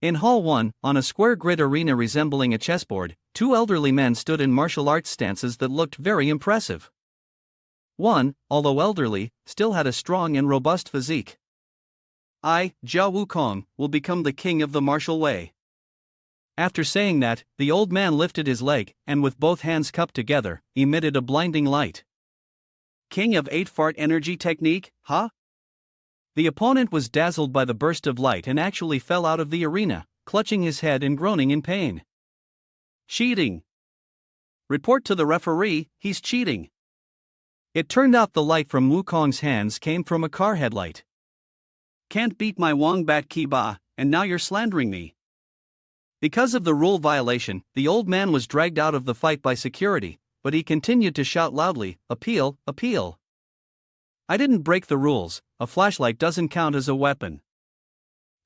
In Hall 1, on a square grid arena resembling a chessboard, 2 elderly men stood in martial arts stances that looked very impressive. One, although elderly, still had a strong and robust physique. "I, Jiao Wukong, will become the king of the martial way." After saying that, the old man lifted his leg, and with both hands cupped together, emitted a blinding light. "King of 8 fart energy technique, huh?" The opponent was dazzled by the burst of light and actually fell out of the arena, clutching his head and groaning in pain. "Cheating! Report to the referee, he's cheating." It turned out the light from Wukong's hands came from a car headlight. "Can't beat my Wongbat Kiba, and now you're slandering me." Because of the rule violation, the old man was dragged out of the fight by security, but he continued to shout loudly, "Appeal, appeal. I didn't break the rules, a flashlight doesn't count as a weapon."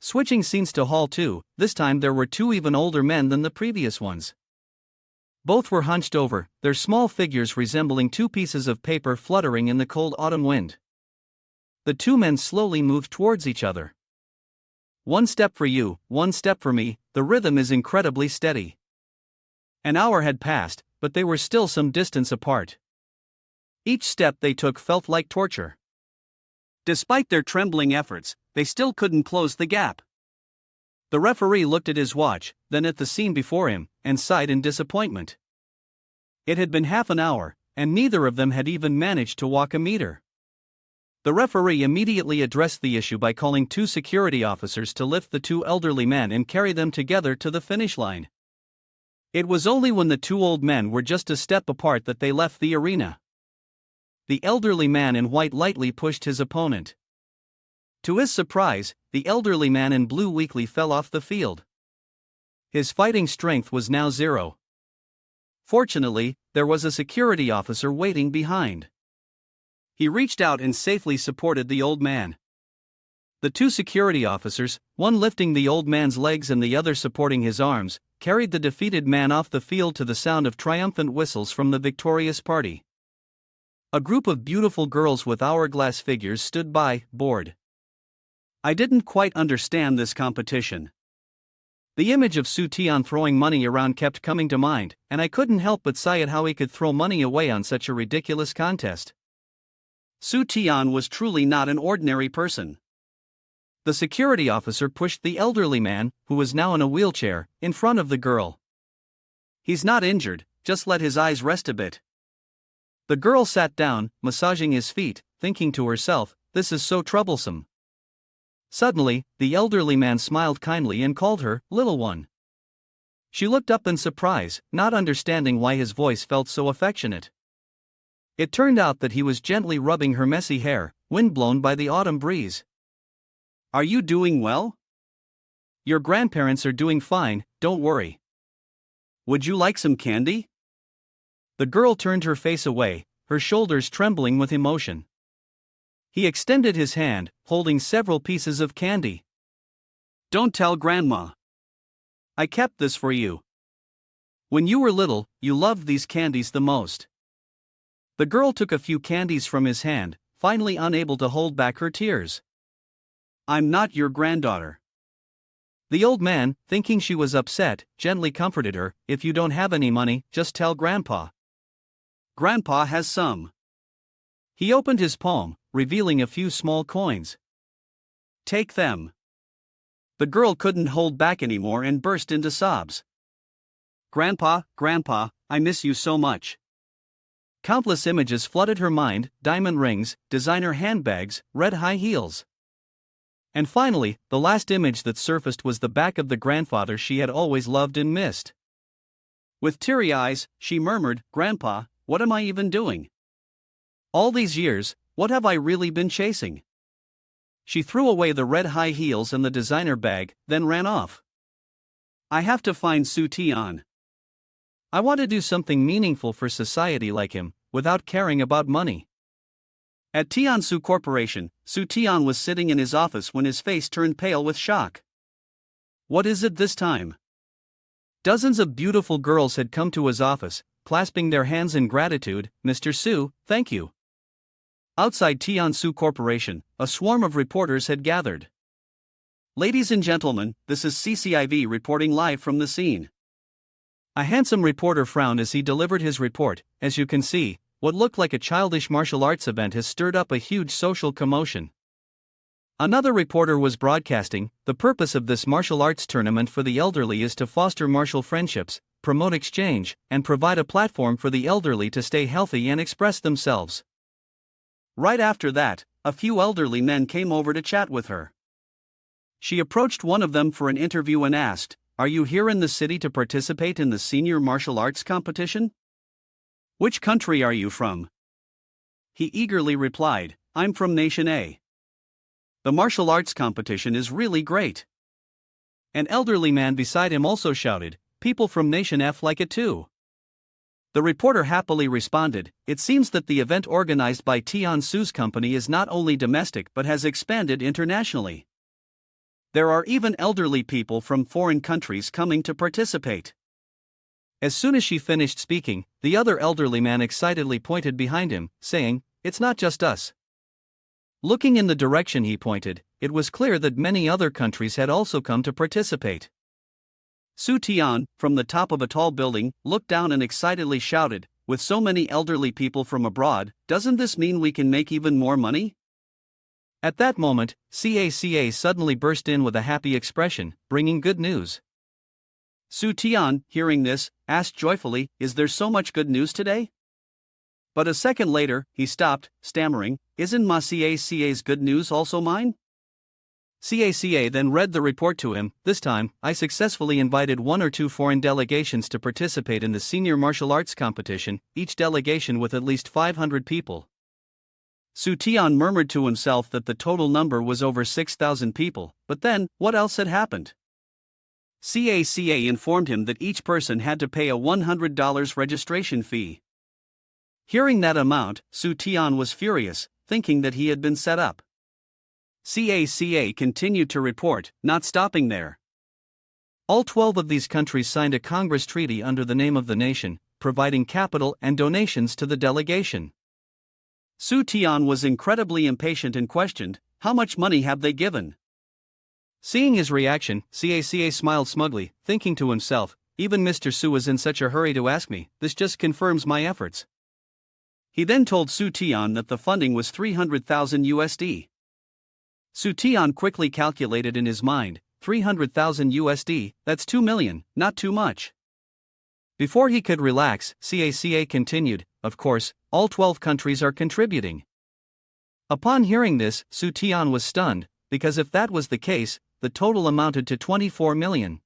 Switching scenes to Hall 2, this time there were two even older men than the previous ones. Both were hunched over, their small figures resembling two pieces of paper fluttering in the cold autumn wind. The two men slowly moved towards each other. One step for you, one step for me, the rhythm is incredibly steady. An hour had passed, but they were still some distance apart. Each step they took felt like torture. Despite their trembling efforts, they still couldn't close the gap. The referee looked at his watch, then at the scene before him, and sighed in disappointment. It had been half an hour, and neither of them had even managed to walk a meter. The referee immediately addressed the issue by calling two security officers to lift the two elderly men and carry them together to the finish line. It was only when the two old men were just a step apart that they left the arena. The elderly man in white lightly pushed his opponent. To his surprise, the elderly man in blue weakly fell off the field. His fighting strength was now zero. Fortunately, there was a security officer waiting behind. He reached out and safely supported the old man. The two security officers, one lifting the old man's legs and the other supporting his arms, carried the defeated man off the field to the sound of triumphant whistles from the victorious party. A group of beautiful girls with hourglass figures stood by, bored. I didn't quite understand this competition. The image of Su Tian throwing money around kept coming to mind, and I couldn't help but sigh at how he could throw money away on such a ridiculous contest. Su Tian was truly not an ordinary person. The security officer pushed the elderly man, who was now in a wheelchair, in front of the girl. He's not injured, just let his eyes rest a bit. The girl sat down, massaging his feet, thinking to herself, this is so troublesome. Suddenly, the elderly man smiled kindly and called her, little one. She looked up in surprise, not understanding why his voice felt so affectionate. It turned out that he was gently rubbing her messy hair, windblown by the autumn breeze. Are you doing well? Your grandparents are doing fine, don't worry. Would you like some candy? The girl turned her face away, her shoulders trembling with emotion. He extended his hand, holding several pieces of candy. Don't tell Grandma. I kept this for you. When you were little, you loved these candies the most. The girl took a few candies from his hand, finally unable to hold back her tears. I'm not your granddaughter. The old man, thinking she was upset, gently comforted her, if you don't have any money, just tell Grandpa. Grandpa has some. He opened his palm, revealing a few small coins. Take them. The girl couldn't hold back anymore and burst into sobs. Grandpa, Grandpa, I miss you so much. Countless images flooded her mind, diamond rings, designer handbags, red high heels. And finally, the last image that surfaced was the back of the grandfather she had always loved and missed. With teary eyes, she murmured, Grandpa, what am I even doing? All these years, what have I really been chasing? She threw away the red high heels and the designer bag, then ran off. I have to find Su Tian. I want to do something meaningful for society like him, without caring about money. At Tansu Corporation, Su Tian was sitting in his office when his face turned pale with shock. What is it this time? Dozens of beautiful girls had come to his office, clasping their hands in gratitude. Mr. Su, thank you. Outside Tansu Corporation, a swarm of reporters had gathered. Ladies and gentlemen, this is CCIV reporting live from the scene. A handsome reporter frowned as he delivered his report. As you can see, what looked like a childish martial arts event has stirred up a huge social commotion. Another reporter was broadcasting, the purpose of this martial arts tournament for the elderly is to foster martial friendships, promote exchange, and provide a platform for the elderly to stay healthy and express themselves. Right after that, a few elderly men came over to chat with her. She approached one of them for an interview and asked, Are you here in the city to participate in the senior martial arts competition? Which country are you from? He eagerly replied, I'm from Nation A. The martial arts competition is really great. An elderly man beside him also shouted, People from Nation F like it too. The reporter happily responded, It seems that the event organized by Tian Su's company is not only domestic but has expanded internationally. There are even elderly people from foreign countries coming to participate. As soon as she finished speaking, the other elderly man excitedly pointed behind him, saying, "It's not just us." Looking in the direction he pointed, it was clear that many other countries had also come to participate. Su Tian, from the top of a tall building, looked down and excitedly shouted, "With so many elderly people from abroad, doesn't this mean we can make even more money?" At that moment, Caca suddenly burst in with a happy expression, bringing good news. Su Tian, hearing this, asked joyfully, "Is there so much good news today?" But a second later, he stopped, stammering, "Isn't ma Caca's good news also mine?" Caca then read the report to him. "This time, I successfully invited 1 or 2 foreign delegations to participate in the senior martial arts competition, each delegation with at least 500 people." Su Tian murmured to himself that the total number was over 6,000 people, but then, what else had happened? Caca informed him that each person had to pay a $100 registration fee. Hearing that amount, Su Tian was furious, thinking that he had been set up. Caca continued to report, not stopping there. All 12 of these countries signed a Congress treaty under the name of the nation, providing capital and donations to the delegation. Su Tian was incredibly impatient and questioned, "How much money have they given?" Seeing his reaction, Caca smiled smugly, thinking to himself, "Even Mr. Su is in such a hurry to ask me, this just confirms my efforts." He then told Su Tian that the funding was 300,000 USD. Su Tian quickly calculated in his mind, 300,000 USD, that's 2 million, not too much. Before he could relax, Caca continued, "Of course, all 12 countries are contributing." Upon hearing this, Su Tian was stunned, because if that was the case, the total amounted to 24 million.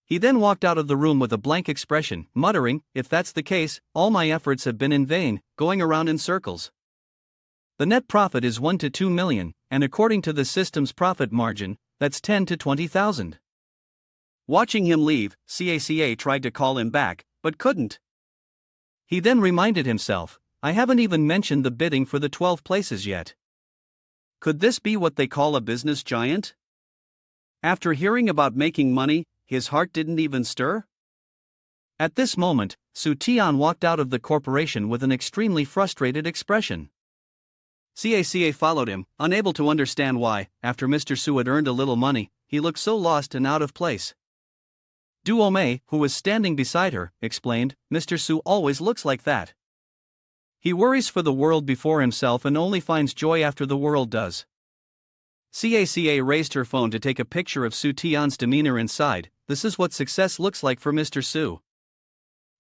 He then walked out of the room with a blank expression, muttering, "If that's the case, all my efforts have been in vain, going around in circles." The net profit is 1 to 2 million, and according to the system's profit margin, that's 10 to 20,000. Watching him leave, Caca tried to call him back, but couldn't. He then reminded himself, "I haven't even mentioned the bidding for the 12 places yet." Could this be what they call a business giant? After hearing about making money, his heart didn't even stir? At this moment, Su Tian walked out of the corporation with an extremely frustrated expression. Caca followed him, unable to understand why, after Mr. Su had earned a little money, he looked so lost and out of place. Duomei, who was standing beside her, explained, "Mr. Su always looks like that. He worries for the world before himself and only finds joy after the world does." Caca raised her phone to take a picture of Su Tian's demeanor inside. "This is what success looks like for Mr. Su.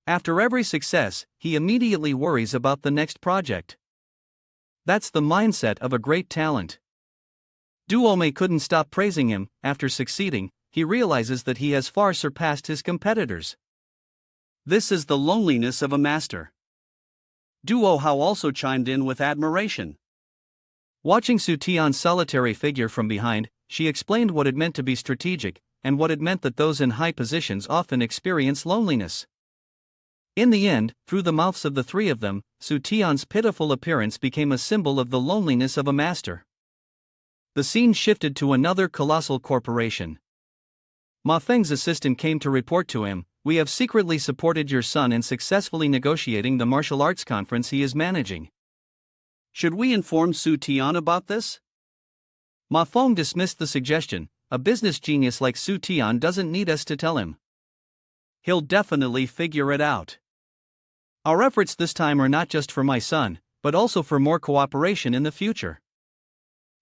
After every success, he immediately worries about the next project. That's the mindset of a great talent." Duomei couldn't stop praising him. After succeeding, he realizes that he has far surpassed his competitors. This is the loneliness of a master. Duo Hao also chimed in with admiration. Watching Su Tian's solitary figure from behind, she explained what it meant to be strategic, and what it meant that those in high positions often experience loneliness. In the end, through the mouths of the three of them, Su Tian's pitiful appearance became a symbol of the loneliness of a master. The scene shifted to another colossal corporation. Ma Feng's assistant came to report to him, "We have secretly supported your son in successfully negotiating the martial arts conference he is managing. Should we inform Su Tian about this?" Ma Feng dismissed the suggestion. "A business genius like Su Tian doesn't need us to tell him. He'll definitely figure it out. Our efforts this time are not just for my son, but also for more cooperation in the future."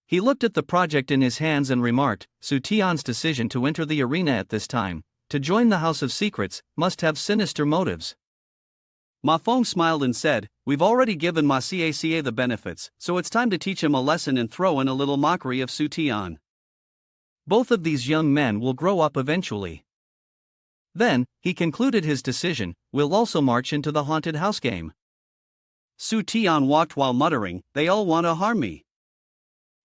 He looked at the project in his hands and remarked, "Su Tian's decision to enter the arena at this time, to join the House of Secrets, must have sinister motives." Ma Feng smiled and said, "We've already given Ma Caca the benefits, so it's time to teach him a lesson and throw in a little mockery of Su Tian. Both of these young men will grow up eventually. Then, he concluded his decision, we'll also march into the haunted house game." Su Tian walked while muttering, "They all want to harm me.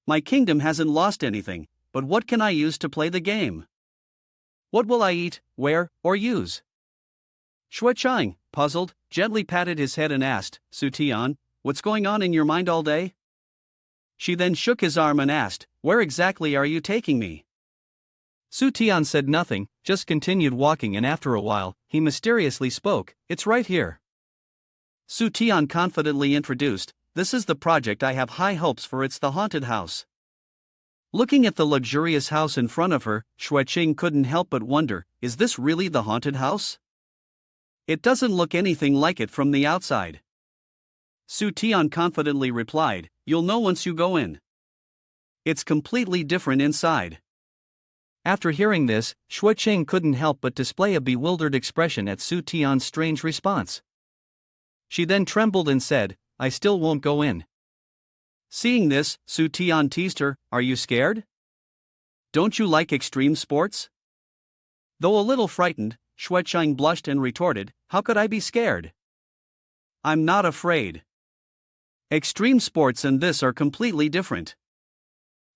My kingdom hasn't lost anything, but what can I use to play the game? What will I eat, wear, or use?" Shui Chang, puzzled, gently patted his head and asked, "Su Tian, what's going on in your mind all day?" She then shook his arm and asked, "Where exactly are you taking me?" Su Tian said nothing, just continued walking, and after a while, he mysteriously spoke, "It's right here." Su Tian confidently introduced, "This is the project I have high hopes for. It's the haunted house." Looking at the luxurious house in front of her, Xueqing couldn't help but wonder, is this really the haunted house? It doesn't look anything like it from the outside. Su Tian confidently replied, "You'll know once you go in. It's completely different inside." After hearing this, Xueqing couldn't help but display a bewildered expression at Su Tian's strange response. She then trembled and said, "I still won't go in." Seeing this, Su Tian teased her, "Are you scared? Don't you like extreme sports?" Though a little frightened, Xueqing blushed and retorted, "How could I be scared? I'm not afraid. Extreme sports and this are completely different."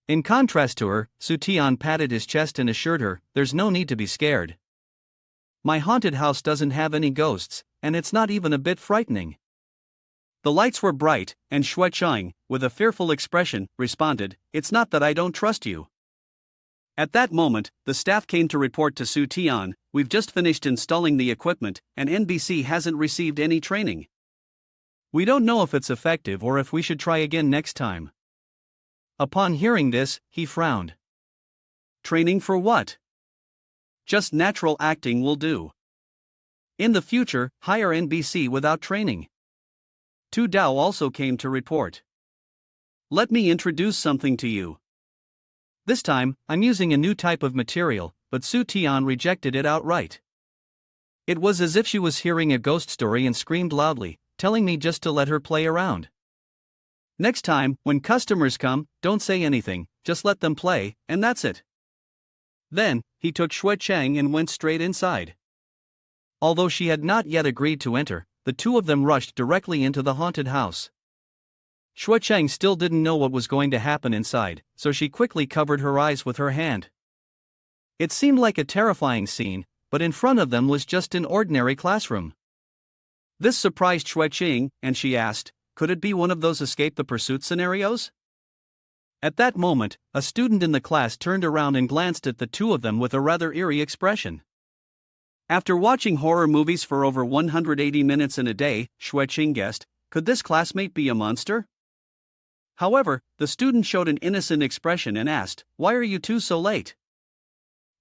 In contrast to her, Su Tian patted his chest and assured her, "There's no need to be scared. My haunted house doesn't have any ghosts, and it's not even a bit frightening." The lights were bright, and Xueqing, with a fearful expression, responded, "It's not that I don't trust you." At that moment, the staff came to report to Su Tian, "We've just finished installing the equipment, and NBC hasn't received any training. We don't know if it's effective or if we should try again next time." Upon hearing this, he frowned. "Training for what? Just natural acting will do. In the future, hire NBC without training." Tu Dao also came to report. "Let me introduce something to you. This time, I'm using a new type of material," but Su Tian rejected it outright. It was as if she was hearing a ghost story and screamed loudly, telling me just to let her play around. "Next time, when customers come, don't say anything, just let them play, and that's it." Then, he took Xueqing and went straight inside. Although she had not yet agreed to enter, the two of them rushed directly into the haunted house. Xueqing still didn't know what was going to happen inside, so she quickly covered her eyes with her hand. It seemed like a terrifying scene, but in front of them was just an ordinary classroom. This surprised Xueqing, and she asked, "Could it be one of those escape the pursuit scenarios?" At that moment, a student in the class turned around and glanced at the two of them with a rather eerie expression. After watching horror movies for over 180 minutes in a day, Xueqing guessed, could this classmate be a monster? However, the student showed an innocent expression and asked, "Why are you two so late?"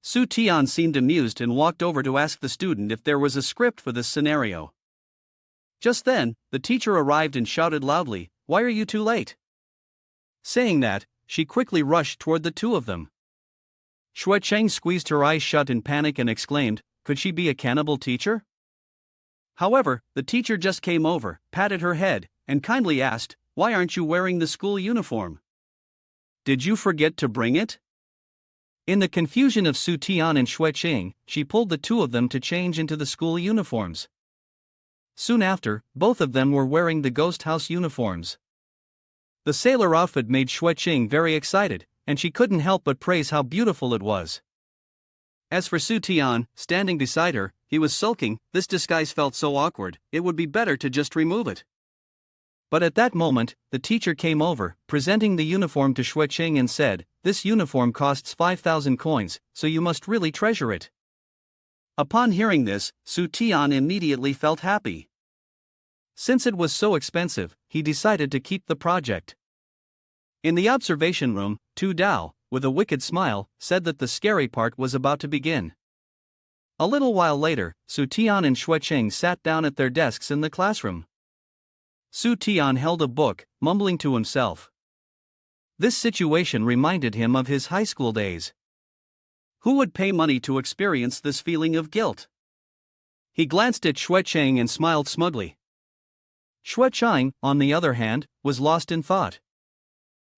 Su Tian seemed amused and walked over to ask the student if there was a script for this scenario. Just then, the teacher arrived and shouted loudly, "Why are you too late?" Saying that, she quickly rushed toward the two of them. Xueqing squeezed her eyes shut in panic and exclaimed, "Could she be a cannibal teacher?" However, the teacher just came over, patted her head, and kindly asked, "Why aren't you wearing the school uniform? Did you forget to bring it?" In the confusion of Su Tian and Xueqing, she pulled the two of them to change into the school uniforms. Soon after, both of them were wearing the ghost house uniforms. The sailor outfit made Xueqing very excited, and she couldn't help but praise how beautiful it was. As for Su Tian, standing beside her, he was sulking. This disguise felt so awkward, it would be better to just remove it. But at that moment, the teacher came over, presenting the uniform to Xueqing and said, "This uniform costs 5,000 coins, so you must really treasure it." Upon hearing this, Su Tian immediately felt happy. Since it was so expensive, he decided to keep the project. In the observation room, Tu Dao, with a wicked smile, said that the scary part was about to begin. A little while later, Su Tian and Xueqing sat down at their desks in the classroom. Su Tian held a book, mumbling to himself. This situation reminded him of his high school days. Who would pay money to experience this feeling of guilt? He glanced at Xueqing and smiled smugly. Xueqing, on the other hand, was lost in thought.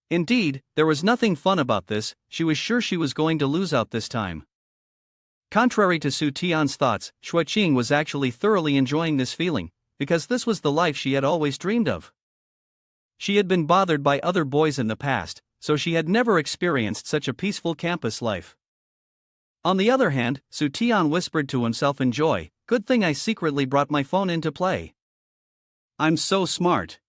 Indeed, there was nothing fun about this. She was sure she was going to lose out this time. Contrary to Su Tian's thoughts, Xueqing was actually thoroughly enjoying this feeling, because this was the life she had always dreamed of. She had been bothered by other boys in the past, so she had never experienced such a peaceful campus life. On the other hand, Su Tian whispered to himself in joy, "Good thing I secretly brought my phone into play. I'm so smart."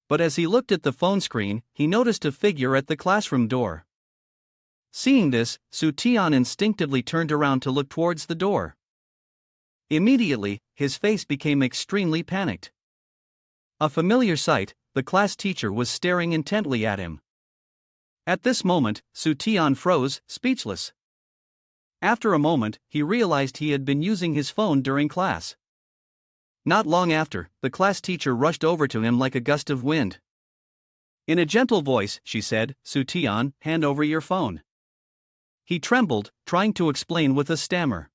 But as he looked at the phone screen, he noticed a figure at the classroom door. Seeing this, Su Tian instinctively turned around to look towards the door. Immediately, his face became extremely panicked. A familiar sight, the class teacher was staring intently at him. At this moment, Su Tian froze, speechless. After a moment, he realized he had been using his phone during class. Not long after, the class teacher rushed over to him like a gust of wind. In a gentle voice, she said, "Su Tian, hand over your phone." He trembled, trying to explain with a stammer.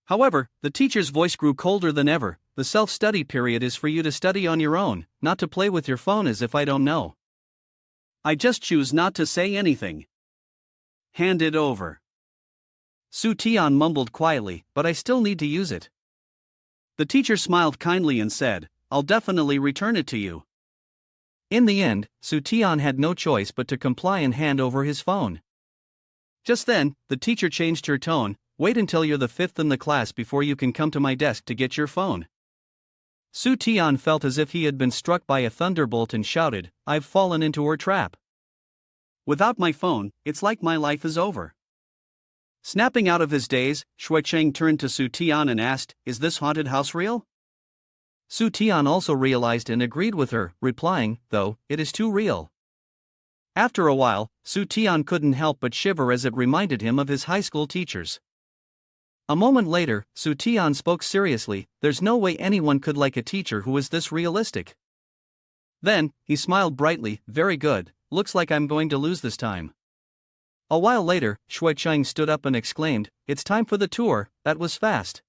However, the teacher's voice grew colder than ever. "The self-study period is for you to study on your own, not to play with your phone as if I don't know. I just choose not to say anything. Hand it over." Su Tian mumbled quietly, "But I still need to use it." The teacher smiled kindly and said, "I'll definitely return it to you." In the end, Su Tian had no choice but to comply and hand over his phone. Just then, the teacher changed her tone. "Wait until you're the fifth in the class before you can come to my desk to get your phone." Su Tian felt as if he had been struck by a thunderbolt and shouted, "I've fallen into her trap. Without my phone, it's like my life is over." Snapping out of his daze, Cheng turned to Su Tian and asked, "Is this haunted house real?" Su Tian also realized and agreed with her, replying, "Though, it is too real." After a while, Su Tian couldn't help but shiver as it reminded him of his high school teachers. A moment later, Su Tian spoke seriously, "There's no way anyone could like a teacher who is this realistic." Then, he smiled brightly, "Very good, looks like I'm going to lose this time." A while later, Cheng stood up and exclaimed, "It's time for the tour, that was fast."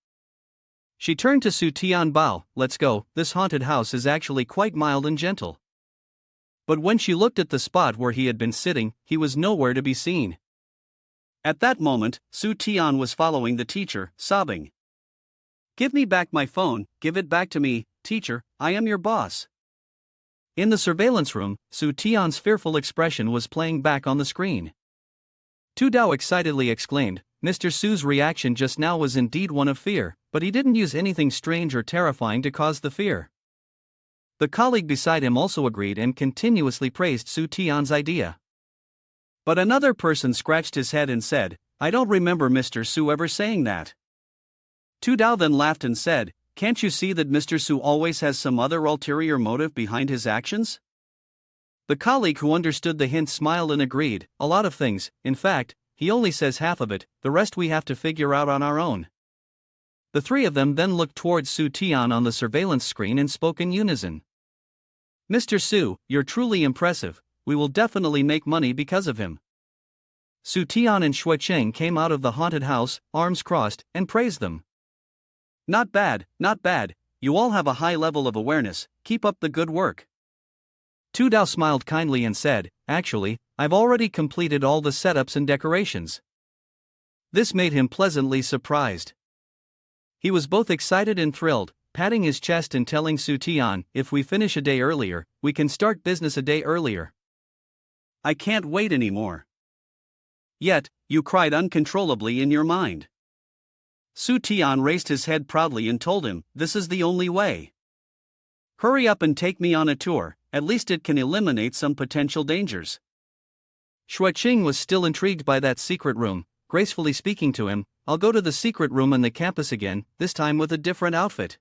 She turned to Su Tian. "Bao, let's go, this haunted house is actually quite mild and gentle." But when she looked at the spot where he had been sitting, he was nowhere to be seen. At that moment, Su Tian was following the teacher, sobbing. "Give me back my phone, give it back to me, teacher, I am your boss." In the surveillance room, Su Tian's fearful expression was playing back on the screen. Tu Dao excitedly exclaimed, "Mr. Su's reaction just now was indeed one of fear, but he didn't use anything strange or terrifying to cause the fear." The colleague beside him also agreed and continuously praised Su Tian's idea. But another person scratched his head and said, "I don't remember Mr. Su ever saying that." Tu Dao then laughed and said, "Can't you see that Mr. Su always has some other ulterior motive behind his actions?" The colleague who understood the hint smiled and agreed, "A lot of things, in fact, he only says half of it, the rest we have to figure out on our own." The three of them then looked towards Su Tian on the surveillance screen and spoke in unison. "Mr. Su, you're truly impressive, we will definitely make money because of him." Su Tian and Cheng came out of the haunted house, arms crossed, and praised them. Not bad, you all have a high level of awareness, keep up the good work." Tu Dao smiled kindly and said, "Actually, I've already completed all the setups and decorations." This made him pleasantly surprised. He was both excited and thrilled, patting his chest and telling Su Tian, "If we finish a day earlier, we can start business a day earlier. I can't wait anymore." Yet, you cried uncontrollably in your mind. Su Tian raised his head proudly and told him, "This is the only way. Hurry up and take me on a tour, at least it can eliminate some potential dangers." Cheng was still intrigued by that secret room, gracefully speaking to him, "I'll go to the secret room on the campus again, this time with a different outfit."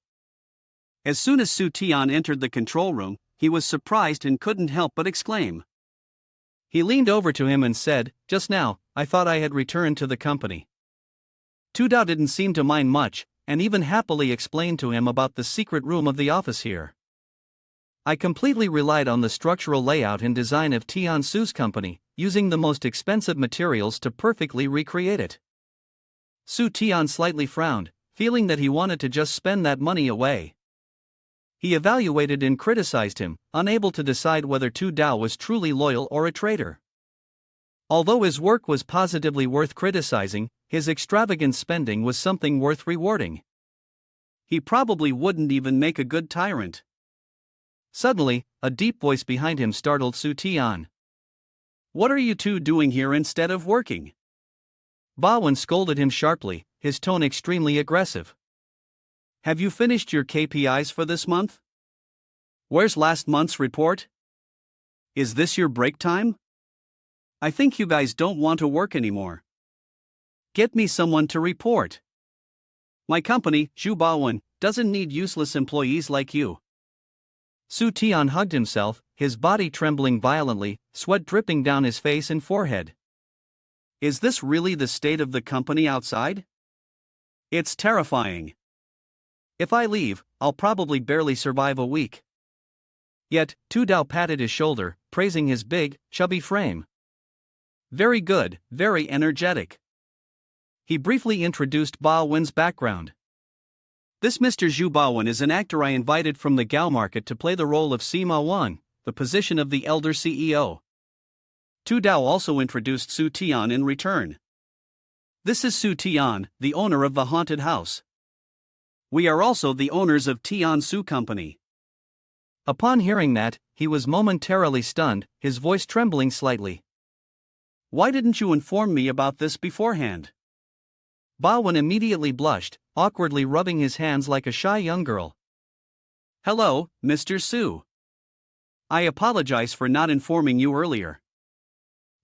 As soon as Su Tian entered the control room, he was surprised and couldn't help but exclaim. He leaned over to him and said, "Just now, I thought I had returned to the company." Tu Dao didn't seem to mind much, and even happily explained to him about the secret room of the office here. "I completely relied on the structural layout and design of Tian Su's company, using the most expensive materials to perfectly recreate it." Su Tian slightly frowned, feeling that he wanted to just spend that money away. He evaluated and criticized him, unable to decide whether Tu Dao was truly loyal or a traitor. Although his work was positively worth criticizing, his extravagant spending was something worth rewarding. He probably wouldn't even make a good tyrant. Suddenly, a deep voice behind him startled Su Tian. "What are you two doing here instead of working?" Bawen scolded him sharply, his tone extremely aggressive. "Have you finished your KPIs for this month? Where's last month's report? Is this your break time?" I think you guys don't want to work anymore. Get me someone to report. My company, Zhu Baowen, doesn't need useless employees like you. Su Tian hugged himself, his body trembling violently, sweat dripping down his face and forehead. Is this really the state of the company outside? It's terrifying. If I leave, I'll probably barely survive a week. Yet, Tu Dao patted his shoulder, praising his big, chubby frame. Very good, very energetic. He briefly introduced Baowen's background. This Mr. Zhu Baowen is an actor I invited from the Gao market to play the role of Sima Wan, the position of the elder CEO. Tu Dao also introduced Su Tian in return. This is Su Tian, the owner of the haunted house. We are also the owners of Tian Su Company. Upon hearing that, he was momentarily stunned, his voice trembling slightly. Why didn't you inform me about this beforehand? Baowen immediately blushed, awkwardly rubbing his hands like a shy young girl. Hello, Mr. Su. I apologize for not informing you earlier.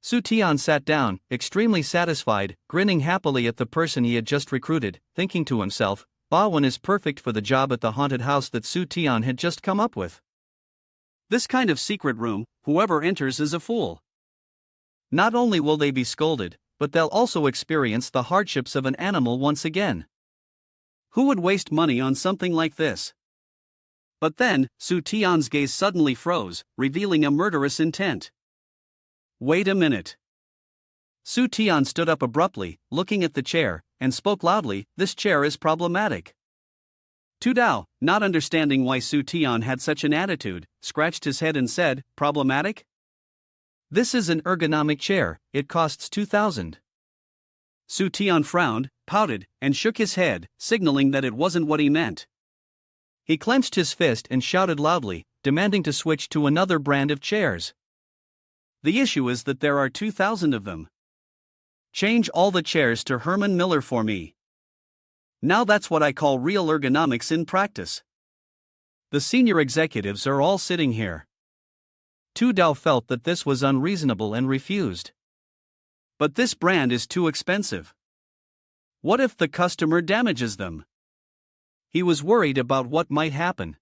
Su Tian sat down, extremely satisfied, grinning happily at the person he had just recruited, thinking to himself, Baowen is perfect for the job at the haunted house that Su Tian had just come up with. This kind of secret room, whoever enters is a fool. Not only will they be scolded, but they'll also experience the hardships of an animal once again. Who would waste money on something like this? But then, Su Tian's gaze suddenly froze, revealing a murderous intent. Wait a minute. Su Tian stood up abruptly, looking at the chair, and spoke loudly, this chair is problematic. Tu Dao, not understanding why Su Tian had such an attitude, scratched his head and said, problematic? This is an ergonomic chair, it costs 2,000. Su Tian frowned, pouted, and shook his head, signaling that it wasn't what he meant. He clenched his fist and shouted loudly, demanding to switch to another brand of chairs. The issue is that there are 2,000 of them. Change all the chairs to Herman Miller for me. Now that's what I call real ergonomics in practice. The senior executives are all sitting here. Tu Dao felt that this was unreasonable and refused. But this brand is too expensive. What if the customer damages them? He was worried about what might happen.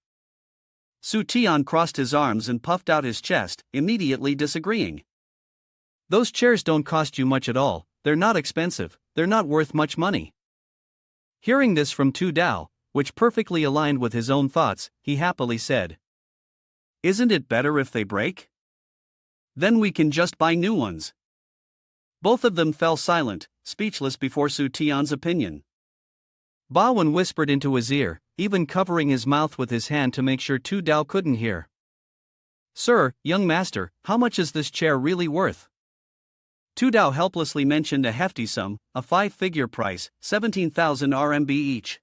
Su Tian crossed his arms and puffed out his chest, immediately disagreeing. Those chairs don't cost you much at all, they're not expensive, they're not worth much money. Hearing this from Tu Dao, which perfectly aligned with his own thoughts, he happily said, Isn't it better if they break? Then we can just buy new ones. Both of them fell silent, speechless before Su Tian's opinion. Baowen whispered into his ear, even covering his mouth with his hand to make sure Tu Dao couldn't hear. Sir, young master, how much is this chair really worth? Tu Dao helplessly mentioned a hefty sum, a 5-figure price, 17,000 RMB each.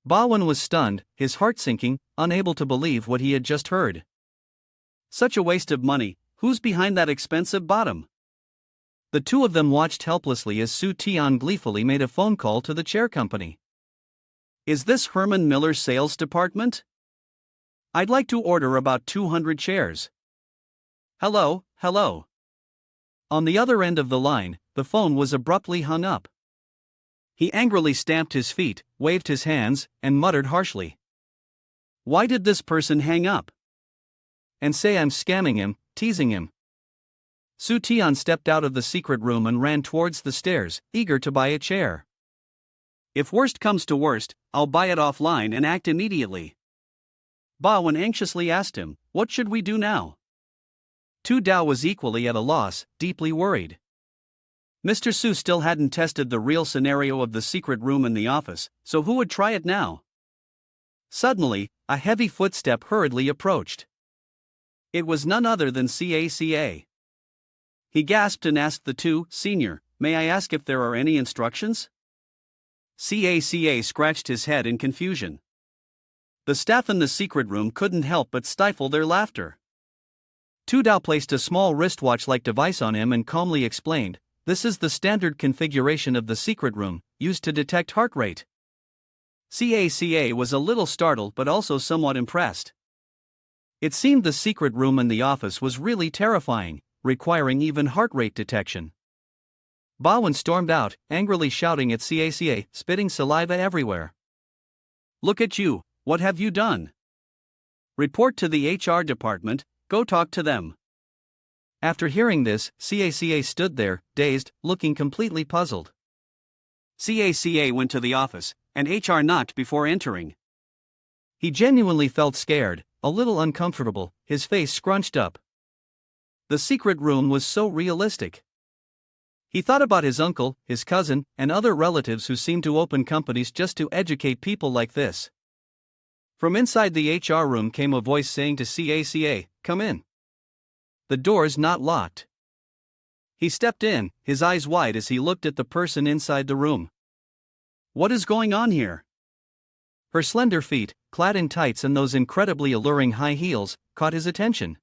Baowen was stunned, his heart sinking, unable to believe what he had just heard. Such a waste of money, who's behind that expensive bottom? The two of them watched helplessly as Su Tian gleefully made a phone call to the chair company. Is this Herman Miller's sales department? I'd like to order about 200 chairs. Hello, hello. On the other end of the line, the phone was abruptly hung up. He angrily stamped his feet, waved his hands, and muttered harshly. Why did this person hang up? And say I'm scamming him, teasing him. Su Tian stepped out of the secret room and ran towards the stairs, eager to buy a chair. If worst comes to worst, I'll buy it offline and act immediately. Baowen anxiously asked him, what should we do now? Tu Dao was equally at a loss, deeply worried. Mr. Su still hadn't tested the real scenario of the secret room in the office, so who would try it now? Suddenly, a heavy footstep hurriedly approached. It was none other than CACA. He gasped and asked the two, Senior, may I ask if there are any instructions? CACA scratched his head in confusion. The staff in the secret room couldn't help but stifle their laughter. Tu Dao placed a small wristwatch-like device on him and calmly explained, this is the standard configuration of the secret room, used to detect heart rate. CACA was a little startled but also somewhat impressed. It seemed the secret room in the office was really terrifying, requiring even heart rate detection. Bowen stormed out, angrily shouting at CACA, spitting saliva everywhere. "Look at you, what have you done? Report to the HR department, go talk to them." After hearing this, CACA stood there, dazed, looking completely puzzled. CACA went to the office, and HR knocked before entering. He genuinely felt scared, a little uncomfortable, his face scrunched up. The secret room was so realistic. He thought about his uncle, his cousin, and other relatives who seemed to open companies just to educate people like this. From inside the HR room came a voice saying to CACA, "Come in. The door's not locked." He stepped in, his eyes wide as he looked at the person inside the room. What is going on here? Her slender feet, clad in tights and those incredibly alluring high heels, caught his attention.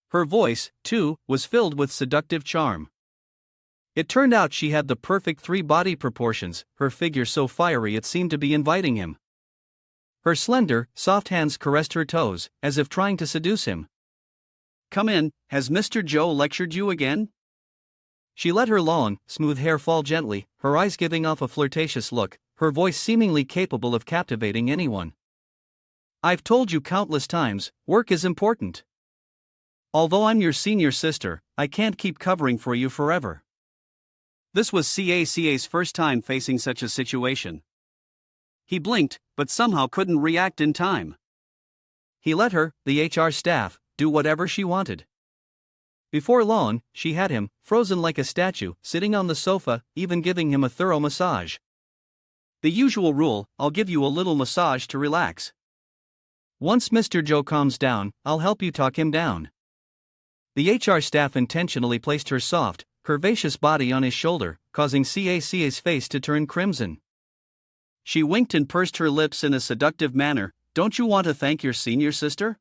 Her voice, too, was filled with seductive charm. It turned out she had the perfect 3 body proportions, her figure so fiery it seemed to be inviting him. Her slender, soft hands caressed her toes, as if trying to seduce him. "Come in, has Mr. Joe lectured you again?" She let her long, smooth hair fall gently, her eyes giving off a flirtatious look, her voice seemingly capable of captivating anyone. "I've told you countless times, work is important. Although I'm your senior sister, I can't keep covering for you forever." This was CACA's first time facing such a situation. He blinked, but somehow couldn't react in time. He let her, the HR staff, do whatever she wanted. Before long, she had him, frozen like a statue, sitting on the sofa, even giving him a thorough massage. The usual rule, "I'll give you a little massage to relax. Once Mr. Joe calms down, I'll help you talk him down." The HR staff intentionally placed her soft, curvaceous body on his shoulder, causing CACA's face to turn crimson. She winked and pursed her lips in a seductive manner. "Don't you want to thank your senior sister?"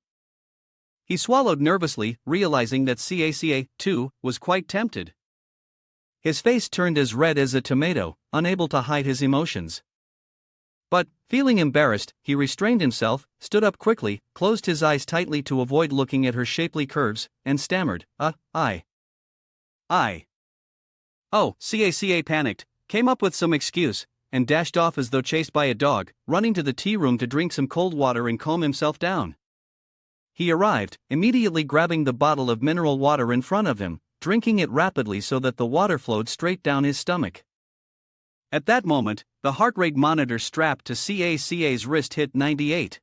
He swallowed nervously, realizing that CACA, too, was quite tempted. His face turned as red as a tomato, unable to hide his emotions. But, feeling embarrassed, he restrained himself, stood up quickly, closed his eyes tightly to avoid looking at her shapely curves, and stammered, I. Oh, CACA panicked, came up with some excuse, and dashed off as though chased by a dog, running to the tea room to drink some cold water and calm himself down. He arrived, immediately grabbing the bottle of mineral water in front of him, drinking it rapidly so that the water flowed straight down his stomach. At that moment, the heart rate monitor strapped to CACA's wrist hit 98.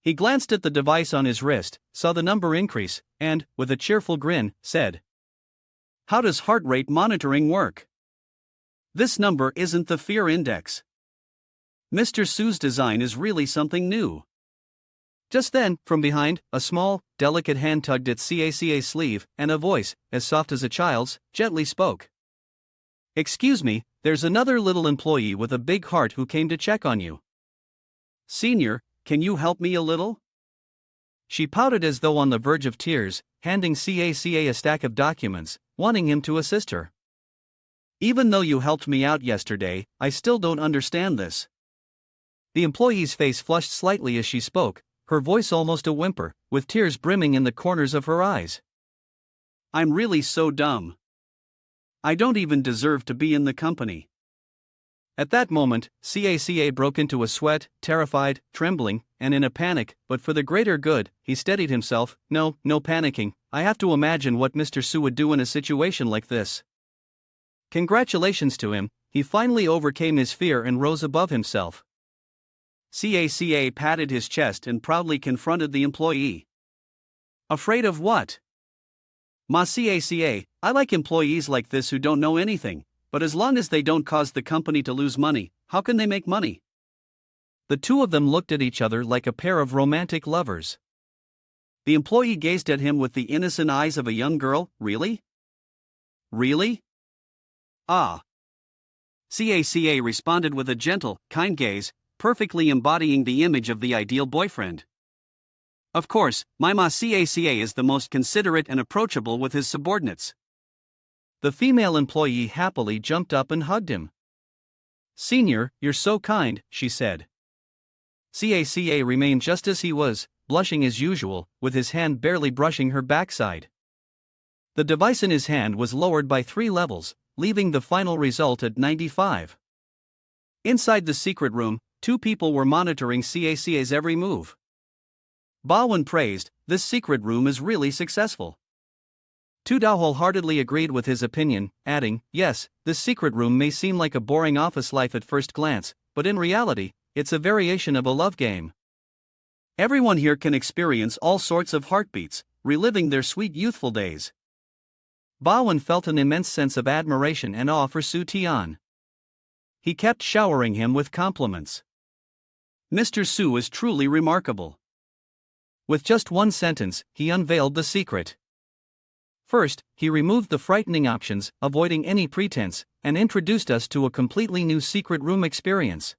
He glanced at the device on his wrist, saw the number increase, and, with a cheerful grin, said, "How does heart rate monitoring work? This number isn't the fear index. Mr. Su's design is really something new." Just then, from behind, a small, delicate hand tugged at CACA's sleeve, and a voice, as soft as a child's, gently spoke. "Excuse me, there's another little employee with a big heart who came to check on you. Senior, can you help me a little?" She pouted as though on the verge of tears, handing CACA a stack of documents, wanting him to assist her. "Even though you helped me out yesterday, I still don't understand this." The employee's face flushed slightly as she spoke, her voice almost a whimper, with tears brimming in the corners of her eyes. "I'm really so dumb. I don't even deserve to be in the company." At that moment, CACA broke into a sweat, terrified, trembling, and in a panic, but for the greater good, he steadied himself. No panicking, I have to imagine what Mr. Su would do in a situation like this." Congratulations to him, he finally overcame his fear and rose above himself. CACA patted his chest and proudly confronted the employee. "Afraid of what?" "Ma CACA, I like employees like this who don't know anything, but as long as they don't cause the company to lose money, how can they make money?" The two of them looked at each other like a pair of romantic lovers. The employee gazed at him with the innocent eyes of a young girl. "Really? Really? Ah." CACA responded with a gentle, kind gaze, perfectly embodying the image of the ideal boyfriend. "Of course, my ma CACA is the most considerate and approachable with his subordinates." The female employee happily jumped up and hugged him. "Senior, you're so kind," she said. CACA remained just as he was, blushing as usual, with his hand barely brushing her backside. The device in his hand was lowered by 3 levels, leaving the final result at 95. Inside the secret room, 2 people were monitoring Caca's every move. Bawen praised, "This secret room is really successful." Tudao wholeheartedly agreed with his opinion, adding, "Yes, this secret room may seem like a boring office life at first glance, but in reality, it's a variation of a love game. Everyone here can experience all sorts of heartbeats, reliving their sweet youthful days." Bawen felt an immense sense of admiration and awe for Su Tian. He kept showering him with compliments. "Mr. Su is truly remarkable." With just one sentence, he unveiled the secret. First, he removed the frightening options, avoiding any pretense, and introduced us to a completely new secret room experience.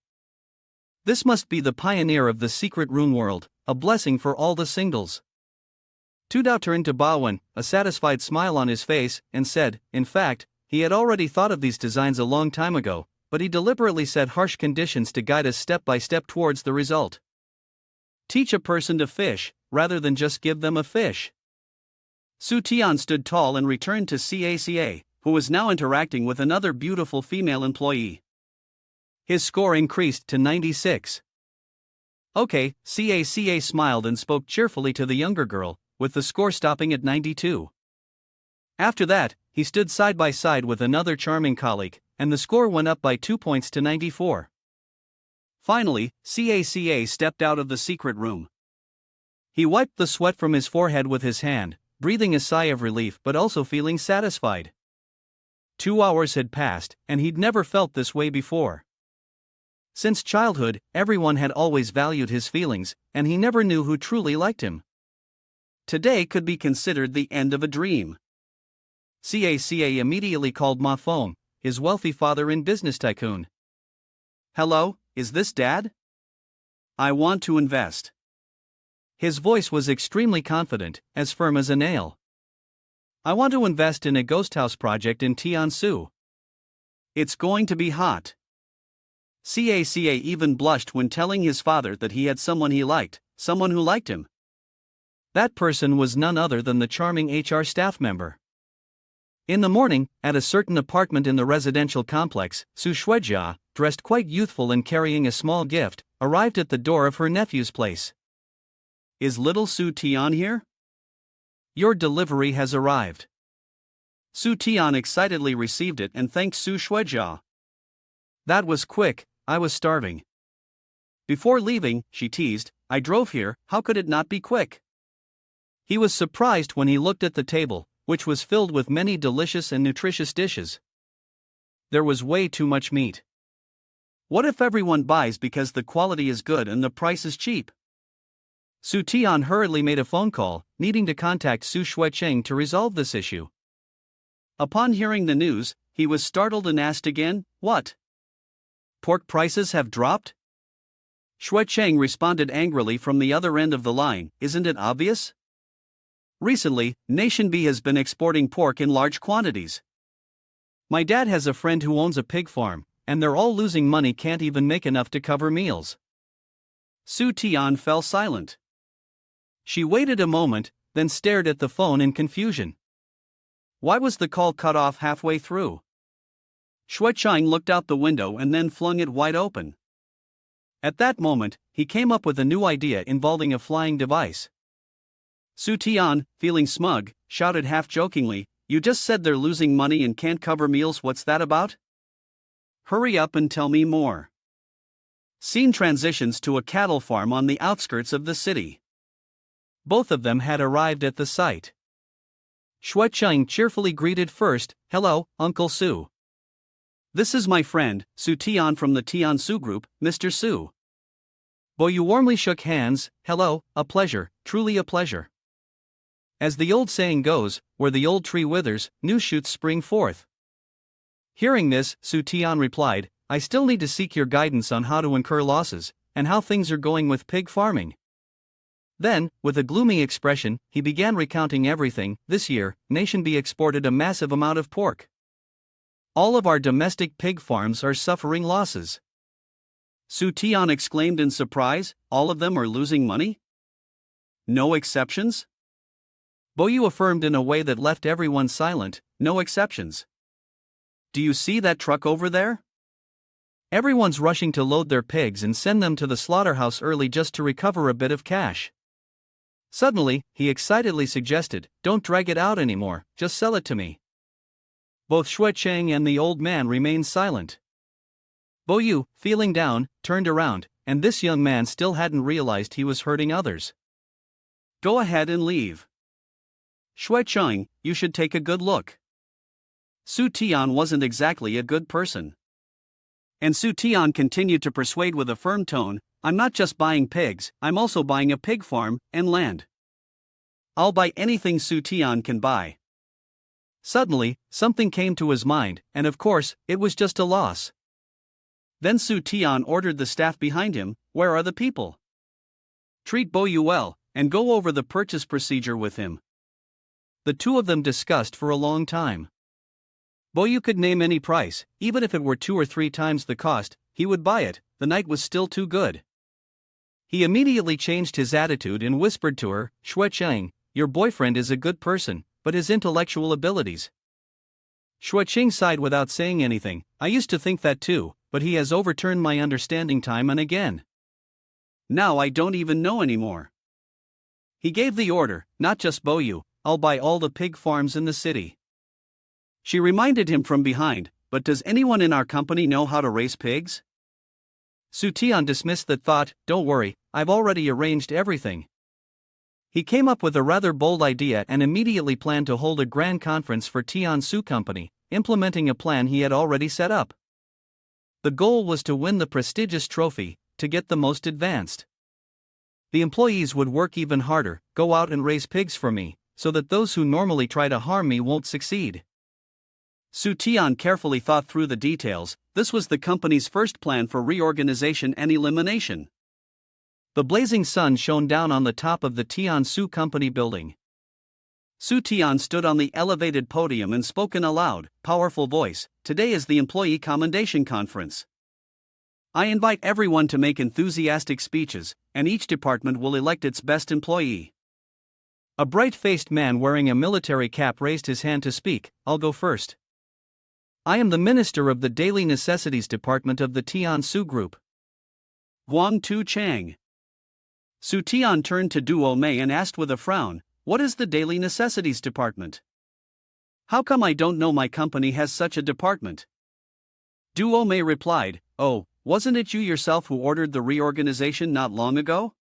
This must be the pioneer of the secret room world, a blessing for all the singles. Tudao turned to Bawen, a satisfied smile on his face, and said, in fact, he had already thought of these designs a long time ago, but he deliberately set harsh conditions to guide us step by step towards the result. Teach a person to fish, rather than just give them a fish. Su Tian stood tall and returned to Caca, who was now interacting with another beautiful female employee. His score increased to 96. Okay, Caca smiled and spoke cheerfully to the younger girl, with the score stopping at 92. After that, he stood side by side with another charming colleague, and the score went up by 2 points to 94. Finally, Caca stepped out of the secret room. He wiped the sweat from his forehead with his hand, breathing a sigh of relief but also feeling satisfied. 2 hours had passed, and he'd never felt this way before. Since childhood, everyone had always valued his feelings, and he never knew who truly liked him. Today could be considered the end of a dream. Caca immediately called Ma Fong, his wealthy father in business tycoon. "Hello, is this Dad? I want to invest." His voice was extremely confident, as firm as a nail. "I want to invest in a ghost house project in Tiansu. It's going to be hot." Caca even blushed when telling his father that he had someone he liked, someone who liked him. That person was none other than the charming HR staff member. In the morning, at a certain apartment in the residential complex, Su Shuijia, dressed quite youthful and carrying a small gift, arrived at the door of her nephew's place. "Is little Su Tian here? Your delivery has arrived." Su Tian excitedly received it and thanked Su Shuijia. "That was quick, I was starving." Before leaving, she teased, "I drove here, how could it not be quick?" He was surprised when he looked at the table, which was filled with many delicious and nutritious dishes. There was way too much meat. What if everyone buys because the quality is good and the price is cheap? Su Tian hurriedly made a phone call, needing to contact Su Shuicheng to resolve this issue. Upon hearing the news, he was startled and asked again, "What? Pork prices have dropped?" Shuicheng responded angrily from the other end of the line, "Isn't it obvious? Recently, Nation B has been exporting pork in large quantities. My dad has a friend who owns a pig farm, and they're all losing money, can't even make enough to cover meals." Su Tian fell silent. She waited a moment, then stared at the phone in confusion. Why was the call cut off halfway through? Shuicheng looked out the window and then flung it wide open. At that moment, he came up with a new idea involving a flying device. Su Tian, feeling smug, shouted half-jokingly, "You just said they're losing money and can't cover meals, what's that about? Hurry up and tell me more." Scene transitions to a cattle farm on the outskirts of the city. Both of them had arrived at the site. Shuicheng cheerfully greeted first, "Hello, Uncle Su. This is my friend, Su Tian from the Tiansu Group, Mr. Su." Boyu warmly shook hands. "Hello, a pleasure, truly a pleasure." As the old saying goes, where the old tree withers, new shoots spring forth. Hearing this, Su Tian replied, "I still need to seek your guidance on how to incur losses, and how things are going with pig farming." Then, with a gloomy expression, he began recounting everything. "This year, Nation B exported a massive amount of pork. All of our domestic pig farms are suffering losses." Su Tian exclaimed in surprise, "All of them are losing money? No exceptions?" Boyu affirmed in a way that left everyone silent, no exceptions. Do you see that truck over there? Everyone's rushing to load their pigs and send them to the slaughterhouse early just to recover a bit of cash. Suddenly, he excitedly suggested, "Don't drag it out anymore, just sell it to me." Both Shui Cheng and the old man remained silent. Boyu, feeling down, turned around, and this young man still hadn't realized he was hurting others. "Go ahead and leave. Shui Cheng, you should take a good look." Su Tian wasn't exactly a good person. And Su Tian continued to persuade with a firm tone, "I'm not just buying pigs, I'm also buying a pig farm and land. I'll buy anything Su Tian can buy." Suddenly, something came to his mind, and of course, it was just a loss. Then Su Tian ordered the staff behind him, "Where are the people? Treat Boyu well, and go over the purchase procedure with him." The two of them discussed for a long time. Boyu could name any price, even if it were 2 or 3 times the cost, he would buy it, the night was still too good. He immediately changed his attitude and whispered to her, "Shui Cheng, your boyfriend is a good person, but his intellectual abilities." Shui Cheng sighed without saying anything. "I used to think that too, but he has overturned my understanding time and again. Now I don't even know anymore." He gave the order, "Not just Boyu, I'll buy all the pig farms in the city." She reminded him from behind, "But does anyone in our company know how to raise pigs?" Su Tian dismissed that thought. "Don't worry, I've already arranged everything." He came up with a rather bold idea and immediately planned to hold a grand conference for Tian Su Company, implementing a plan he had already set up. The goal was to win the prestigious trophy, to get the most advanced. The employees would work even harder, go out and raise pigs for me, so that those who normally try to harm me won't succeed. Su Tian carefully thought through the details. This was the company's first plan for reorganization and elimination. The blazing sun shone down on the top of the Tian Su Company building. Su Tian stood on the elevated podium and spoke in a loud, powerful voice, "Today is the Employee Commendation Conference. I invite everyone to make enthusiastic speeches, and each department will elect its best employee." A bright-faced man wearing a military cap raised his hand to speak. "I'll go first. I am the Minister of the Daily Necessities Department of the Tian Su Group. Huang Tu Chang." Su Tian turned to Duo Mei and asked with a frown, "What is the Daily Necessities Department? How come I don't know my company has such a department?" Duo Mei replied, "Oh, wasn't it you yourself who ordered the reorganization not long ago?"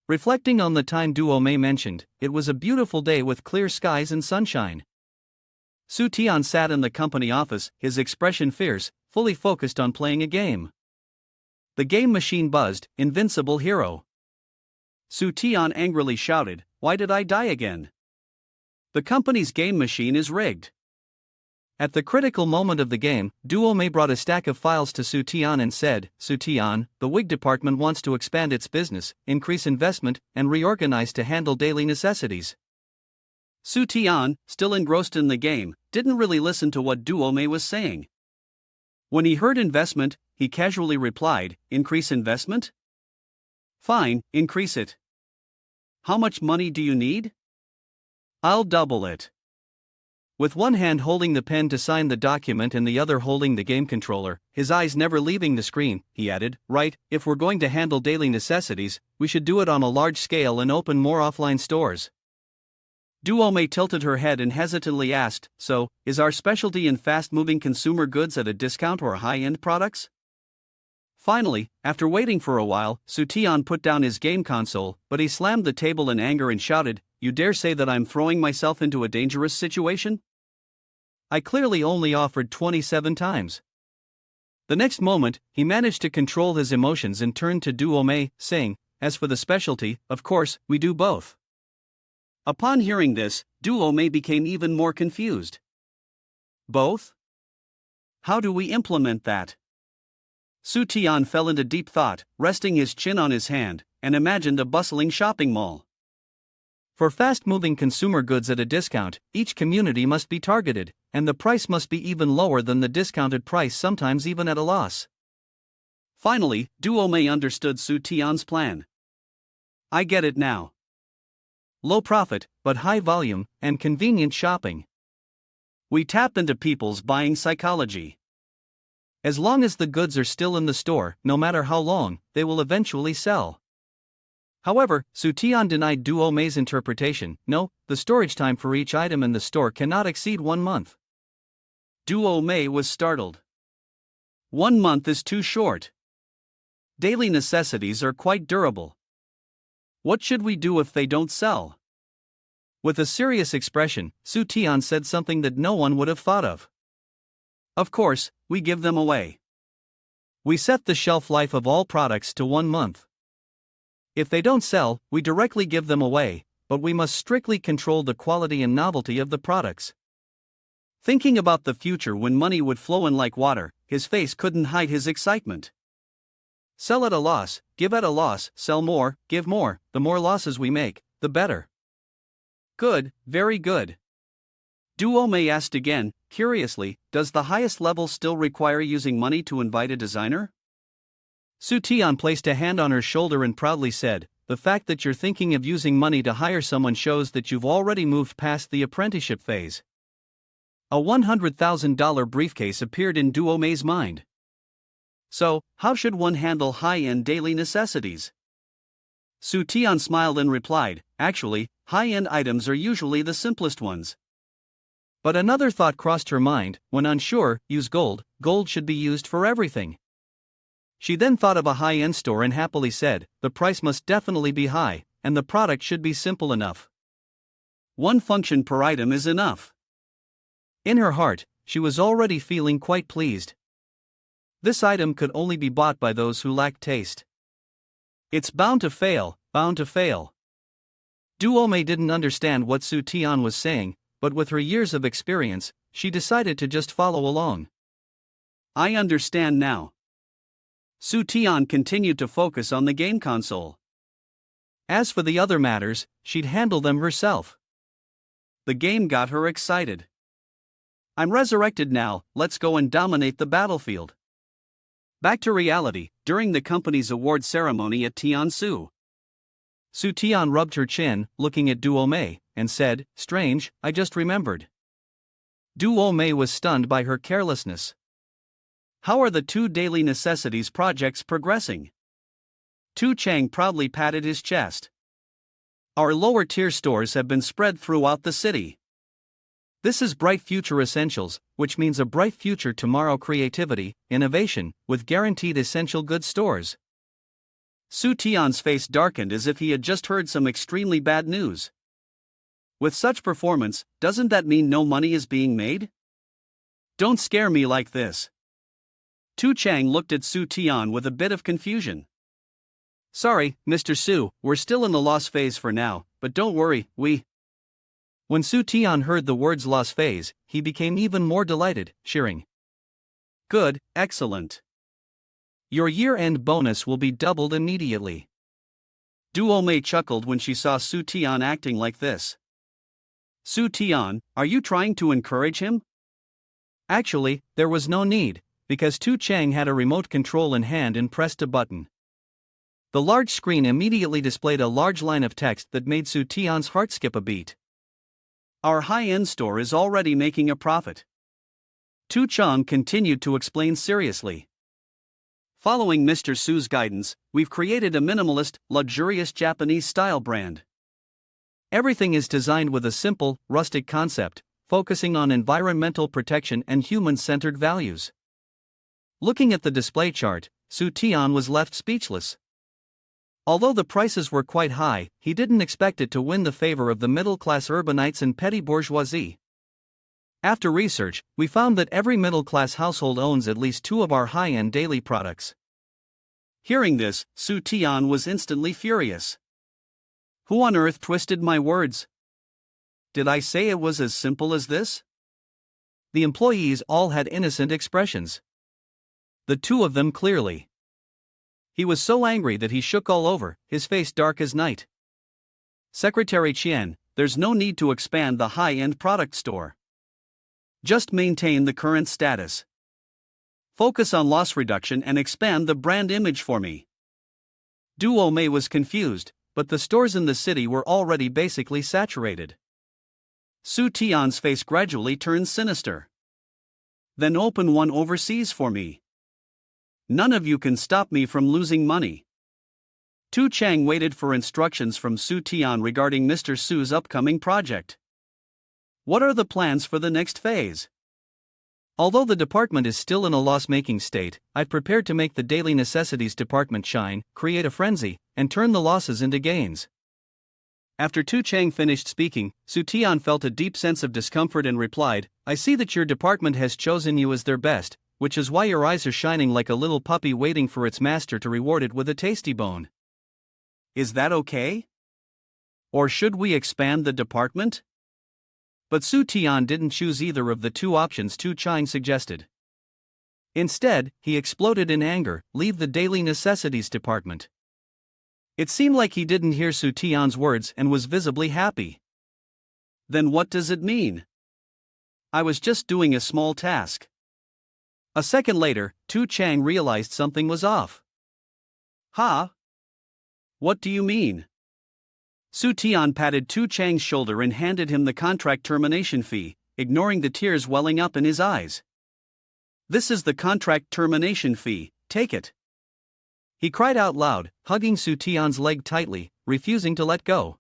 Reflecting on the time Duo Mei mentioned, it was a beautiful day with clear skies and sunshine. Su Tian sat in the company office, his expression fierce, fully focused on playing a game. The game machine buzzed, "Invincible hero." Su Tian angrily shouted, "Why did I die again? The company's game machine is rigged." At the critical moment of the game, Duo Mei brought a stack of files to Su Tian and said, "Su Tian, the WIG department wants to expand its business, increase investment, and reorganize to handle daily necessities." Su Tian, still engrossed in the game, didn't really listen to what Duo Mei was saying. When he heard investment, he casually replied, "Increase investment? Fine, increase it. How much money do you need? I'll double it." With one hand holding the pen to sign the document and the other holding the game controller, his eyes never leaving the screen, he added, "Right, if we're going to handle daily necessities, we should do it on a large scale and open more offline stores." Duo Mei tilted her head and hesitantly asked, "So, is our specialty in fast-moving consumer goods at a discount or high-end products?" Finally, after waiting for a while, Su Tian put down his game console, but he slammed the table in anger and shouted, "You dare say that I'm throwing myself into a dangerous situation? I clearly only offered 27 times." The next moment, he managed to control his emotions and turned to Duo Mei, saying, "As for the specialty, of course, we do both." Upon hearing this, Duo Mei became even more confused. "Both? How do we implement that?" Su Tian fell into deep thought, resting his chin on his hand, and imagined a bustling shopping mall. For fast-moving consumer goods at a discount, each community must be targeted, and the price must be even lower than the discounted price, sometimes even at a loss. Finally, Duo Mei understood Su Tian's plan. "I get it now. low profit, but high volume, and convenient shopping. We tapped into people's buying psychology. As long as the goods are still in the store, no matter how long, they will eventually sell. However, Soo-Tian denied Duo Mei's interpretation. No, the storage time for each item in the store cannot exceed 1 month. Duo Mei was startled. 1 month is too short. Daily necessities are quite durable. What should we do if they don't sell? With a serious expression, Soo-Tian said something that no one would have thought of. Of course, we give them away. We set the shelf life of all products to 1 month. If they don't sell, we directly give them away, but we must strictly control the quality and novelty of the products. Thinking about the future when money would flow in like water, his face couldn't hide his excitement. Sell at a loss, give at a loss, sell more, give more, the more losses we make, the better. Good, very good. Duo Mei asked again, curiously, does the highest level still require using money to invite a designer? Soo-Tian placed a hand on her shoulder and proudly said, the fact that you're thinking of using money to hire someone shows that you've already moved past the apprenticeship phase. A $100,000 briefcase appeared in Duo Mei's mind. So, how should one handle high-end daily necessities? Soo-Tian smiled and replied, actually, high-end items are usually the simplest ones. But another thought crossed her mind, when unsure, use gold, gold should be used for everything. She then thought of a high-end store and happily said, the price must definitely be high, and the product should be simple enough. 1 function per item is enough. In her heart, she was already feeling quite pleased. This item could only be bought by those who lack taste. It's bound to fail, bound to fail. Duo Mei didn't understand what Soo-Tian was saying, but with her years of experience, she decided to just follow along. I understand now. Soo-Tian continued to focus on the game console. As for the other matters, she'd handle them herself. The game got her excited. I'm resurrected now, let's go and dominate the battlefield. Back to reality, during the company's award ceremony at Tiansu. Soo-Tian rubbed her chin, looking at Duo Mei, and said, strange, I just remembered. Duo Mei was stunned by her carelessness. How are the 2 daily necessities projects progressing? Tu Chang proudly patted his chest. Our lower tier stores have been spread throughout the city. This is Bright Future Essentials, which means a bright future tomorrow creativity, innovation, with guaranteed essential goods stores. Soo-Tian's face darkened as if he had just heard some extremely bad news. With such performance, doesn't that mean no money is being made? Don't scare me like this. Tu Chang looked at Soo-Tian with a bit of confusion. Sorry, Mr. Su, we're still in the loss phase for now, but don't worry, we... When Soo-Tian heard the words loss phase, he became even more delighted, cheering. Good, excellent. Your year-end bonus will be doubled immediately. Duo Mei chuckled when she saw Soo-Tian acting like this. Soo-Tian, are you trying to encourage him? Actually, there was no need, because Tu Chang had a remote control in hand and pressed a button. The large screen immediately displayed a large line of text that made Soo-Tian's heart skip a beat. Our high-end store is already making a profit. Tu Chang continued to explain seriously. Following Mr. Su's guidance, we've created a minimalist, luxurious Japanese-style brand. Everything is designed with a simple, rustic concept, focusing on environmental protection and human-centered values. Looking at the display chart, Soo-Tian was left speechless. Although the prices were quite high, he didn't expect it to win the favor of the middle-class urbanites and petty bourgeoisie. After research, we found that every middle-class household owns at least 2 of our high-end daily products. Hearing this, Soo-Tian was instantly furious. Who on earth twisted my words? Did I say it was as simple as this? The employees all had innocent expressions. The 2 of them clearly. He was so angry that he shook all over, his face dark as night. Secretary Chen, there's no need to expand the high-end product store. Just maintain the current status. Focus on loss reduction and expand the brand image for me. Duo Mei was confused, but the stores in the city were already basically saturated. Su Tian's face gradually turned sinister. Then open one overseas for me. None of you can stop me from losing money. Tu Chang waited for instructions from Su Tian regarding Mr. Su's upcoming project. What are the plans for the next phase? Although the department is still in a loss-making state, I've prepared to make the daily necessities department shine, create a frenzy, and turn the losses into gains. After Tu Chang finished speaking, Su Tian felt a deep sense of discomfort and replied, I see that your department has chosen you as their best, which is why your eyes are shining like a little puppy waiting for its master to reward it with a tasty bone. Is that okay? Or should we expand the department? But Su Tian didn't choose either of the two options Tu Chang suggested. Instead, he exploded in anger, leave the daily necessities department. It seemed like he didn't hear Su Tian's words and was visibly happy. Then what does it mean? I was just doing a small task. A second later, Tu Chang realized something was off. Huh? What do you mean? Su Tian patted Tu Chang's shoulder and handed him the contract termination fee, ignoring the tears welling up in his eyes. This is the contract termination fee, take it. He cried out loud, hugging Su Tian's leg tightly, refusing to let go.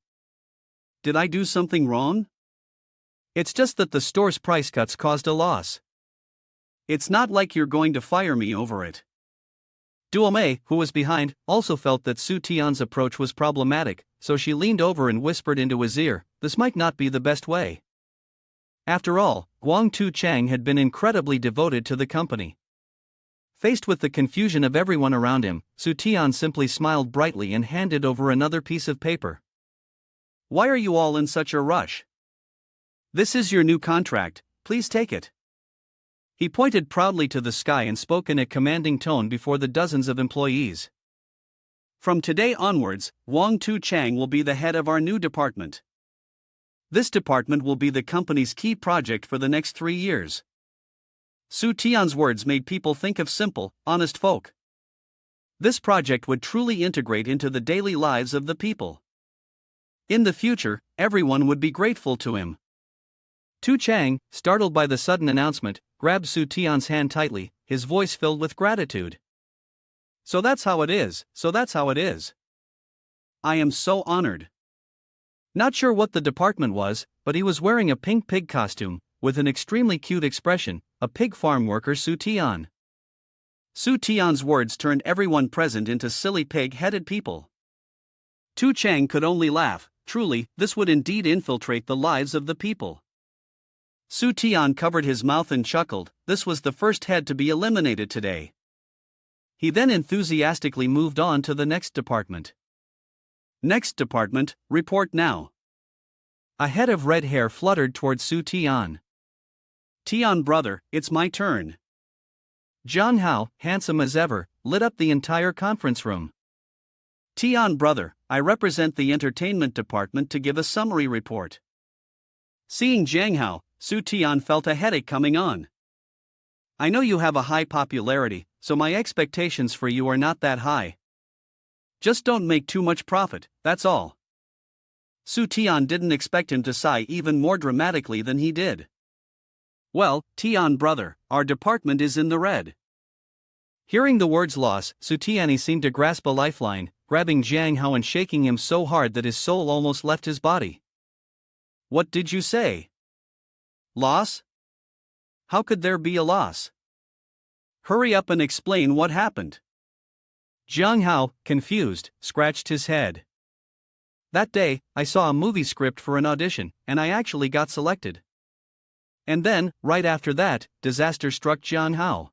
Did I do something wrong? It's just that the store's price cuts caused a loss. It's not like you're going to fire me over it. Duomei, who was behind, also felt that Su Tian's approach was problematic, so she leaned over and whispered into his ear, this might not be the best way. After all, Guang Tu Chang had been incredibly devoted to the company. Faced with the confusion of everyone around him, Su Tian simply smiled brightly and handed over another piece of paper. Why are you all in such a rush? This is your new contract, please take it. He pointed proudly to the sky and spoke in a commanding tone before the dozens of employees. From today onwards, Wang Tu Chang will be the head of our new department. This department will be the company's key project for the next 3 years. Su Tian's words made people think of simple, honest folk. This project would truly integrate into the daily lives of the people. In the future, everyone would be grateful to him. Tu Chang, startled by the sudden announcement, grabbed Su Tian's hand tightly, his voice filled with gratitude. So that's how it is. I am so honored. Not sure what the department was, but he was wearing a pink pig costume, with an extremely cute expression, a pig farm worker Su Tian. Su Tian's words turned everyone present into silly pig-headed people. Tu Chang could only laugh, truly, this would indeed infiltrate the lives of the people. Su Tian covered his mouth and chuckled, this was the first head to be eliminated today. He then enthusiastically moved on to the next department. Next department, report now. A head of red hair fluttered towards Su Tian. Tian brother, it's my turn. Zhang Hao, handsome as ever, lit up the entire conference room. Tian brother, I represent the entertainment department to give a summary report. Seeing Zhang Hao, Su Tian felt a headache coming on. I know you have a high popularity, so my expectations for you are not that high. Just don't make too much profit, that's all. Su Tian didn't expect him to sigh even more dramatically than he did. Well, Tian brother, our department is in the red. Hearing the words loss, Su Tian seemed to grasp a lifeline, grabbing Zhang Hao and shaking him so hard that his soul almost left his body. What did you say? Loss? How could there be a loss? Hurry up and explain what happened. Zhang Hao, confused, scratched his head. That day, I saw a movie script for an audition, and I actually got selected. And then, right after that, disaster struck Zhang Hao.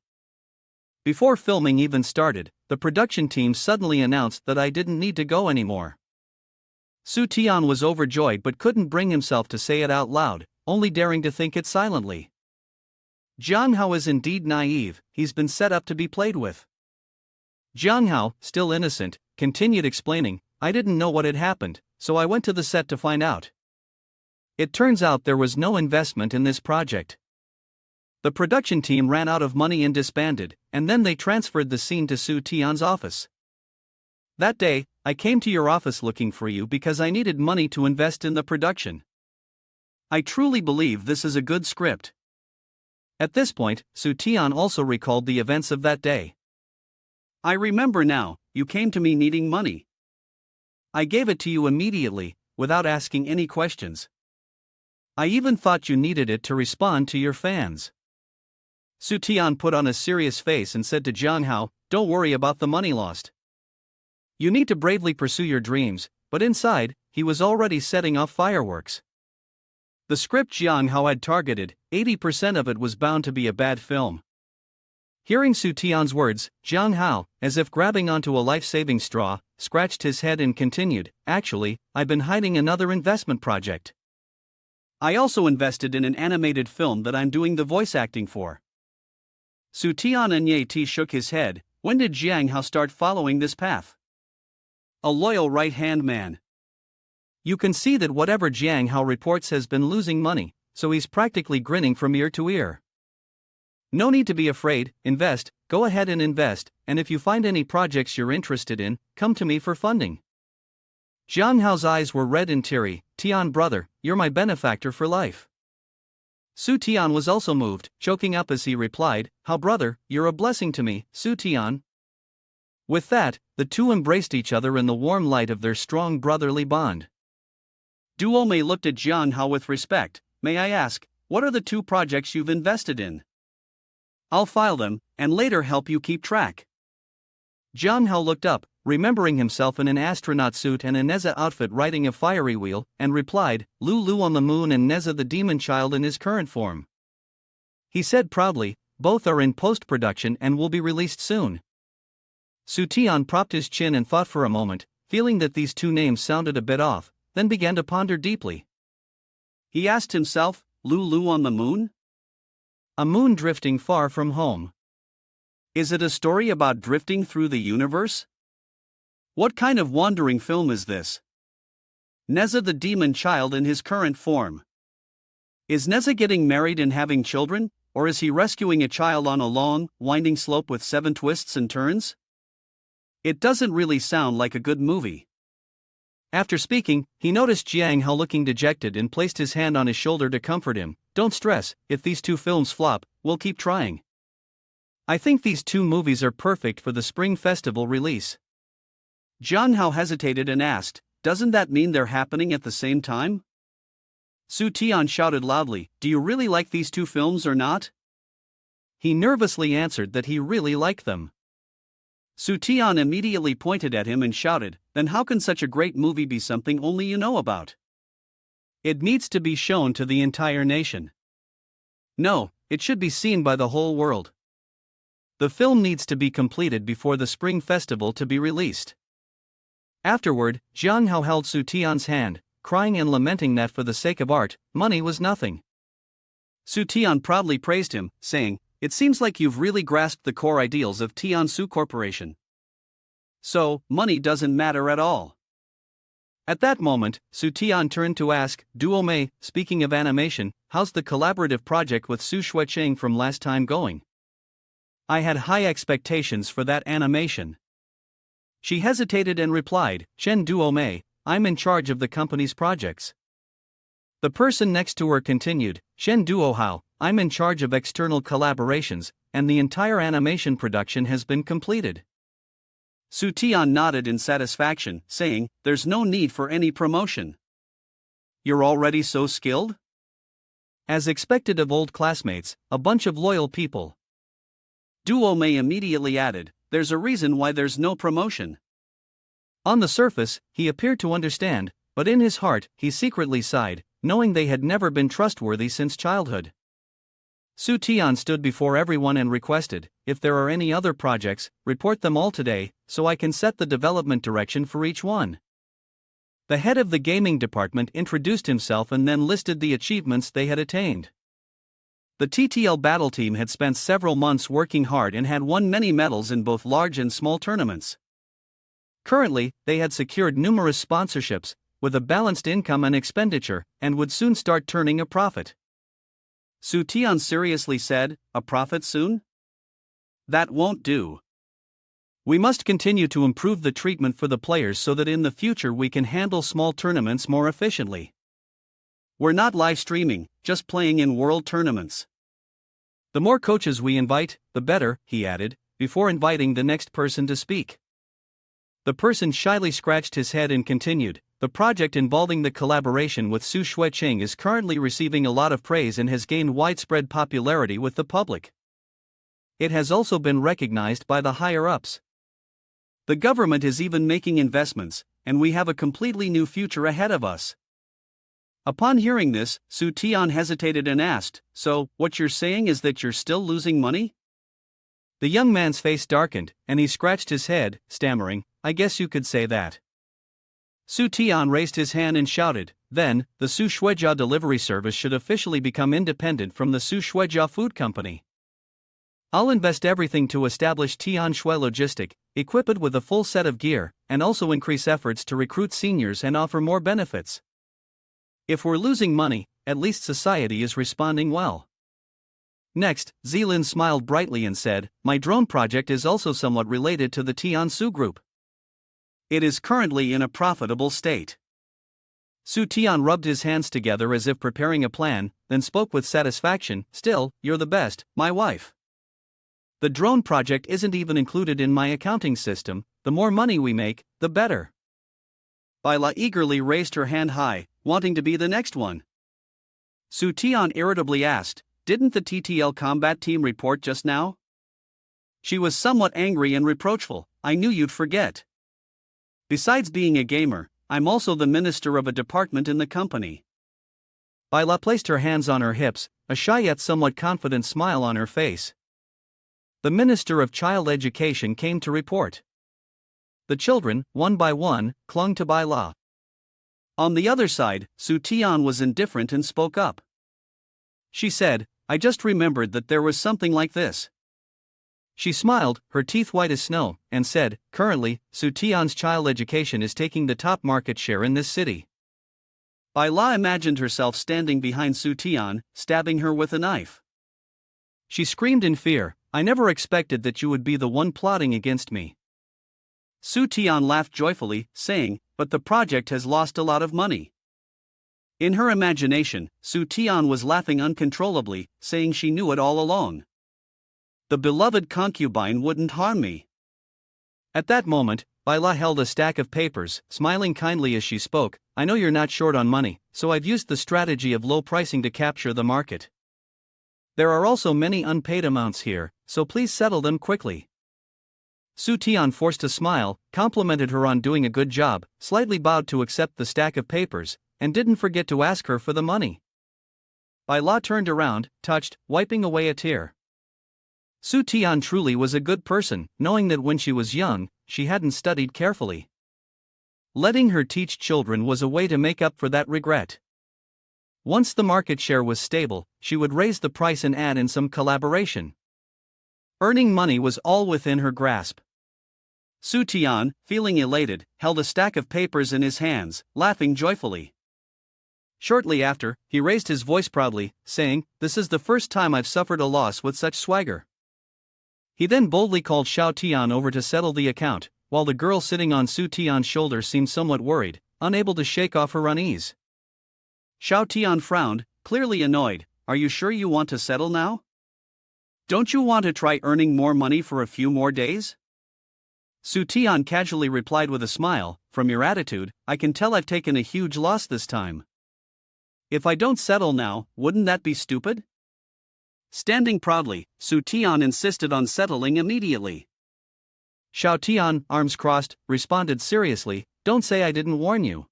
Before filming even started, the production team suddenly announced that I didn't need to go anymore. Su Tian was overjoyed but couldn't bring himself to say it out loud, only daring to think it silently. Zhang Hao is indeed naive, he's been set up to be played with. Zhang Hao, still innocent, continued explaining, I didn't know what had happened, so I went to the set to find out. It turns out there was no investment in this project. The production team ran out of money and disbanded, and then they transferred the scene to Su Tian's office. That day, I came to your office looking for you because I needed money to invest in the production. I truly believe this is a good script. At this point, Su Tian also recalled the events of that day. I remember now, you came to me needing money. I gave it to you immediately, without asking any questions. I even thought you needed it to respond to your fans. Su Tian put on a serious face and said to Jiang Hao, "Don't worry about the money lost. You need to bravely pursue your dreams," but inside, he was already setting off fireworks. The script Jiang Hao had targeted, 80% of it was bound to be a bad film. Hearing Su Tian's words, Jiang Hao, as if grabbing onto a life-saving straw, scratched his head and continued, "Actually, I've been hiding another investment project. I also invested in an animated film that I'm doing the voice acting for." Su Tian and Ye Ti shook his head. When did Jiang Hao start following this path? A loyal right-hand man. You can see that whatever Jiang Hao reports has been losing money, so he's practically grinning from ear to ear. No need to be afraid, invest, go ahead and invest, and if you find any projects you're interested in, come to me for funding. Jiang Hao's eyes were red and teary. "Tian brother, you're my benefactor for life." Su Tian was also moved, choking up as he replied, "Hao brother, you're a blessing to me, Su Tian." With that, the two embraced each other in the warm light of their strong brotherly bond. Duo Mei looked at Jiang Hao with respect. "May I ask, what are the 2 projects you've invested in? I'll file them, and later help you keep track." Jiang Hao looked up, remembering himself in an astronaut suit and a Neza outfit riding a fiery wheel, and replied, "Lulu on the moon and Neza the demon child in his current form." He said proudly, "Both are in post-production and will be released soon." Su Tian propped his chin and thought for a moment, feeling that these 2 names sounded a bit off, then began to ponder deeply. He asked himself, "Lulu on the moon? A moon drifting far from home. Is it a story about drifting through the universe? What kind of wandering film is this? Neza the demon child in his current form. Is Neza getting married and having children, or is he rescuing a child on a long, winding slope with 7 twists and turns? It doesn't really sound like a good movie." After speaking, he noticed Jiang Hao looking dejected and placed his hand on his shoulder to comfort him. "Don't stress, if these 2 films flop, we'll keep trying. I think these 2 movies are perfect for the Spring Festival release." Jiang Hao hesitated and asked, "Doesn't that mean they're happening at the same time?" Su Tian shouted loudly, "Do you really like these 2 films or not?" He nervously answered that he really liked them. Su Tian immediately pointed at him and shouted, "Then how can such a great movie be something only you know about? It needs to be shown to the entire nation. No, it should be seen by the whole world. The film needs to be completed before the Spring Festival to be released." Afterward, Jiang Hao held Su Tian's hand, crying and lamenting that for the sake of art, money was nothing. Su Tian proudly praised him, saying, "It seems like you've really grasped the core ideals of Tansu Corporation. So, money doesn't matter at all." At that moment, Su Tian turned to ask, "Duo Mei, speaking of animation, how's the collaborative project with Su Shuicheng from last time going? I had high expectations for that animation." She hesitated and replied, "Chen Duo Mei, I'm in charge of the company's projects." The person next to her continued, "Chen Duo Hao, I'm in charge of external collaborations, and the entire animation production has been completed." Su Tian nodded in satisfaction, saying, "There's no need for any promotion. You're already so skilled?" As expected of old classmates, a bunch of loyal people. Duo Mei immediately added, "There's a reason why there's no promotion." On the surface, he appeared to understand, but in his heart, he secretly sighed, knowing they had never been trustworthy since childhood. Su Tian stood before everyone and requested, "If there are any other projects, report them all today, so I can set the development direction for each one." The head of the gaming department introduced himself and then listed the achievements they had attained. The TTL battle team had spent several months working hard and had won many medals in both large and small tournaments. Currently, they had secured numerous sponsorships, with a balanced income and expenditure, and would soon start turning a profit. Su Tian seriously said, "A profit soon? That won't do. We must continue to improve the treatment for the players so that in the future we can handle small tournaments more efficiently. We're not live streaming, just playing in world tournaments. The more coaches we invite, the better, he added, before inviting the next person to speak. The person shyly scratched his head and continued, the project involving the collaboration with Su Xueqing is currently receiving a lot of praise and has gained widespread popularity with the public. It has also been recognized by the higher-ups. The government is even making investments, and we have a completely new future ahead of us. Upon hearing this, Su Tian hesitated and asked, so, what you're saying is that you're still losing money? The young man's face darkened, and he scratched his head, stammering, I guess you could say that. Su Tian raised his hand and shouted, then, the Su Shuijia delivery service should officially become independent from the Su Shuijia Food Company. I'll invest everything to establish Tian Shui Logistic, equip it with a full set of gear, and also increase efforts to recruit seniors and offer more benefits. If we're losing money, at least society is responding well. Next, Zilin smiled brightly and said, my drone project is also somewhat related to the Tiansu Group. It is currently in a profitable state. Su Tian rubbed his hands together as if preparing a plan, then spoke with satisfaction, still, you're the best, my wife. The drone project isn't even included in my accounting system, the more money we make, the better. Baila eagerly raised her hand high, wanting to be the next one. Su Tian irritably asked, didn't the TTL combat team report just now? She was somewhat angry and reproachful, I knew you'd forget. Besides being a gamer, I'm also the minister of a department in the company. Baila placed her hands on her hips, a shy yet somewhat confident smile on her face. The Minister of Child Education came to report. The children, one by one, clung to Baila. On the other side, Su Tian was indifferent and spoke up. She said, I just remembered that there was something like this. She smiled, her teeth white as snow, and said, currently, Su Tian's child education is taking the top market share in this city. Baila imagined herself standing behind Su Tian, stabbing her with a knife. She screamed in fear, I never expected that you would be the one plotting against me. Su Tian laughed joyfully, saying, but the project has lost a lot of money. In her imagination, Su Tian was laughing uncontrollably, saying she knew it all along. The beloved concubine wouldn't harm me. At that moment, Baila held a stack of papers, smiling kindly as she spoke, I know you're not short on money, so I've used the strategy of low pricing to capture the market. There are also many unpaid amounts here, so please settle them quickly. Su Tian forced a smile, complimented her on doing a good job, slightly bowed to accept the stack of papers, and didn't forget to ask her for the money. Baila turned around, touched, wiping away a tear. Su Tian truly was a good person, knowing that when she was young, she hadn't studied carefully. Letting her teach children was a way to make up for that regret. Once the market share was stable, she would raise the price and add in some collaboration. Earning money was all within her grasp. Su Tian, feeling elated, held a stack of papers in his hands, laughing joyfully. Shortly after, he raised his voice proudly, saying, this is the first time I've suffered a loss with such swagger. He then boldly called Xiao Tian over to settle the account, while the girl sitting on Su Tian's shoulder seemed somewhat worried, unable to shake off her unease. Xiao Tian frowned, clearly annoyed, are you sure you want to settle now? Don't you want to try earning more money for a few more days? Su Tian casually replied with a smile, from your attitude, I can tell I've taken a huge loss this time. If I don't settle now, wouldn't that be stupid? Standing proudly, Su Tian insisted on settling immediately. Xiao Tian, arms crossed, responded seriously, don't say I didn't warn you.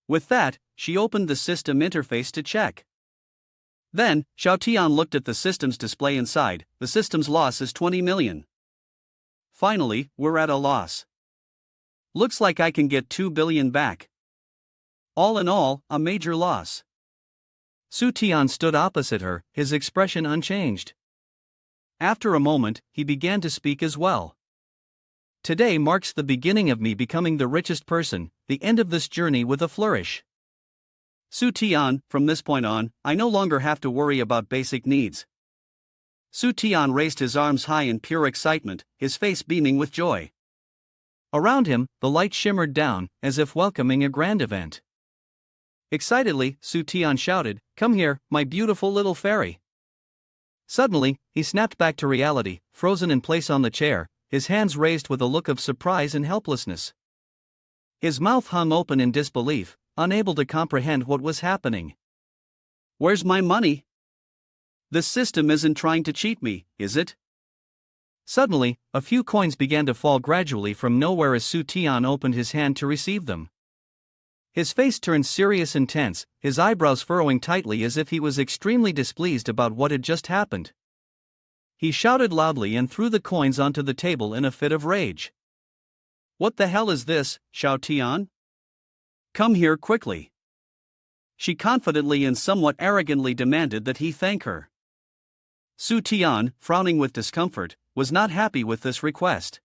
With that, she opened the system interface to check. Then, Xiao Tian looked at the system's display inside, the system's loss is 20 million. Finally, we're at a loss. Looks like I can get 2 billion back. All in all, a major loss. Su Tian stood opposite her, his expression unchanged. After a moment, he began to speak as well. Today marks the beginning of me becoming the richest person, the end of this journey with a flourish. Su Tian, from this point on, I no longer have to worry about basic needs. Su Tian raised his arms high in pure excitement, his face beaming with joy. Around him, the light shimmered down, as if welcoming a grand event. Excitedly, Su Tian shouted, "Come here, my beautiful little fairy." Suddenly, he snapped back to reality, frozen in place on the chair, his hands raised with a look of surprise and helplessness. His mouth hung open in disbelief, unable to comprehend what was happening. "Where's my money? This system isn't trying to cheat me, is it?" Suddenly, a few coins began to fall gradually from nowhere as Su Tian opened his hand to receive them. His face turned serious and tense, his eyebrows furrowing tightly as if he was extremely displeased about what had just happened. He shouted loudly and threw the coins onto the table in a fit of rage. "What the hell is this, Xiao Tian? Come here quickly." She confidently and somewhat arrogantly demanded that he thank her. Su Tian, frowning with discomfort, was not happy with this request.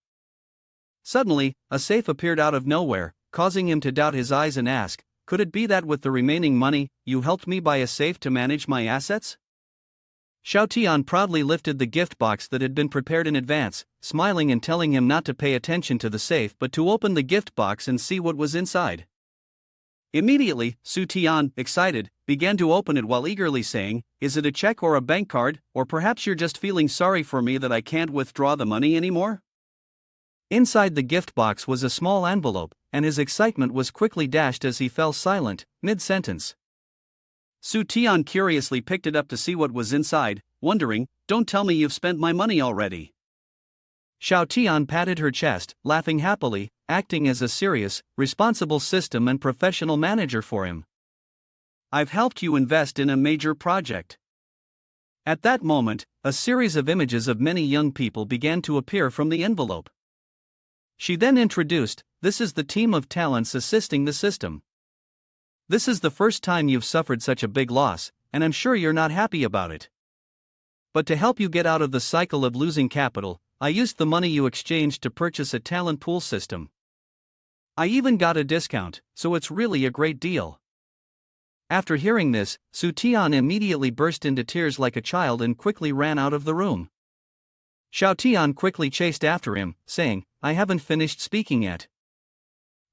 Suddenly, a safe appeared out of nowhere, causing him to doubt his eyes and ask, "Could it be that with the remaining money, you helped me buy a safe to manage my assets?" Xiao Tian proudly lifted the gift box that had been prepared in advance, smiling and telling him not to pay attention to the safe but to open the gift box and see what was inside. Immediately, Su Tian, excited, began to open it while eagerly saying, "Is it a check or a bank card, or perhaps you're just feeling sorry for me that I can't withdraw the money anymore?" Inside the gift box was a small envelope, and his excitement was quickly dashed as he fell silent, mid-sentence. Su Tian curiously picked it up to see what was inside, wondering, "Don't tell me you've spent my money already." Xiao Tian patted her chest, laughing happily, acting as a serious, responsible system and professional manager for him. "I've helped you invest in a major project." At that moment, a series of images of many young people began to appear from the envelope. She then introduced, "This is the team of talents assisting the system. This is the first time you've suffered such a big loss, and I'm sure you're not happy about it. But to help you get out of the cycle of losing capital, I used the money you exchanged to purchase a talent pool system. I even got a discount, so it's really a great deal." After hearing this, Su Tian immediately burst into tears like a child and quickly ran out of the room. Xiao Tian quickly chased after him, saying, "I haven't finished speaking yet.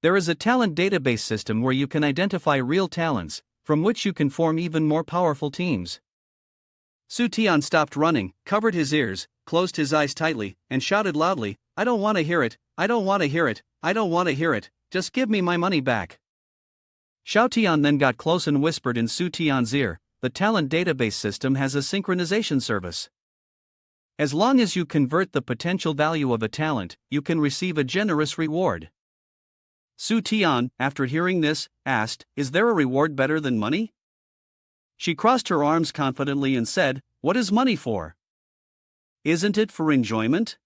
There is a talent database system where you can identify real talents, from which you can form even more powerful teams." Su Tian stopped running, covered his ears, closed his eyes tightly, and shouted loudly, "I don't want to hear it, I don't want to hear it, I don't want to hear it, just give me my money back." Xiao Tian then got close and whispered in Su Tian's ear, "The talent database system has a synchronization service. As long as you convert the potential value of a talent, you can receive a generous reward." Su Tian, after hearing this, asked, "Is there a reward better than money?" She crossed her arms confidently and said, "What is money for? Isn't it for enjoyment?"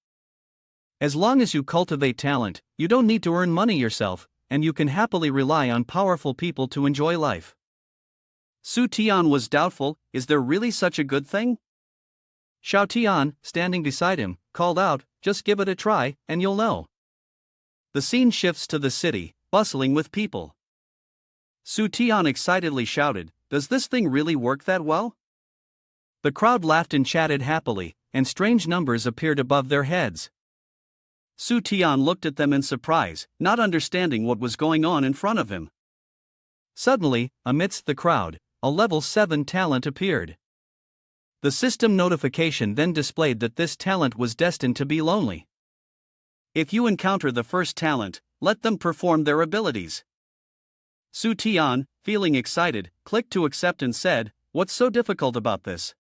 As long as you cultivate talent, you don't need to earn money yourself, and you can happily rely on powerful people to enjoy life. Su Tian was doubtful, "Is there really such a good thing?" Xiao Tian, standing beside him, called out, "Just give it a try, and you'll know." The scene shifts to the city, bustling with people. Su Tian excitedly shouted, "Does this thing really work that well?" The crowd laughed and chatted happily, and strange numbers appeared above their heads. Su Tian looked at them in surprise, not understanding what was going on in front of him. Suddenly, amidst the crowd, a level 7 talent appeared. The system notification then displayed that this talent was destined to be lonely. If you encounter the first talent, let them perform their abilities. Su Tian, feeling excited, clicked to accept and said, "What's so difficult about this?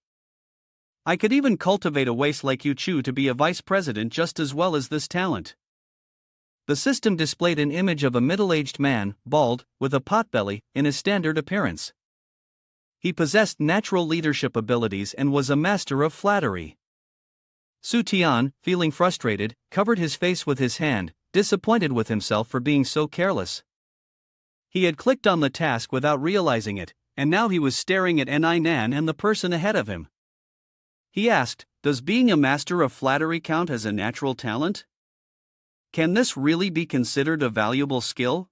I could even cultivate a waste like you chew to be a vice president just as well as this talent." The system displayed an image of a middle-aged man, bald, with a potbelly, in his standard appearance. He possessed natural leadership abilities and was a master of flattery. Su Tian, feeling frustrated, covered his face with his hand, disappointed with himself for being so careless. He had clicked on the task without realizing it, and now he was staring at Nan and the person ahead of him. He asked, "Does being a master of flattery count as a natural talent? Can this really be considered a valuable skill?"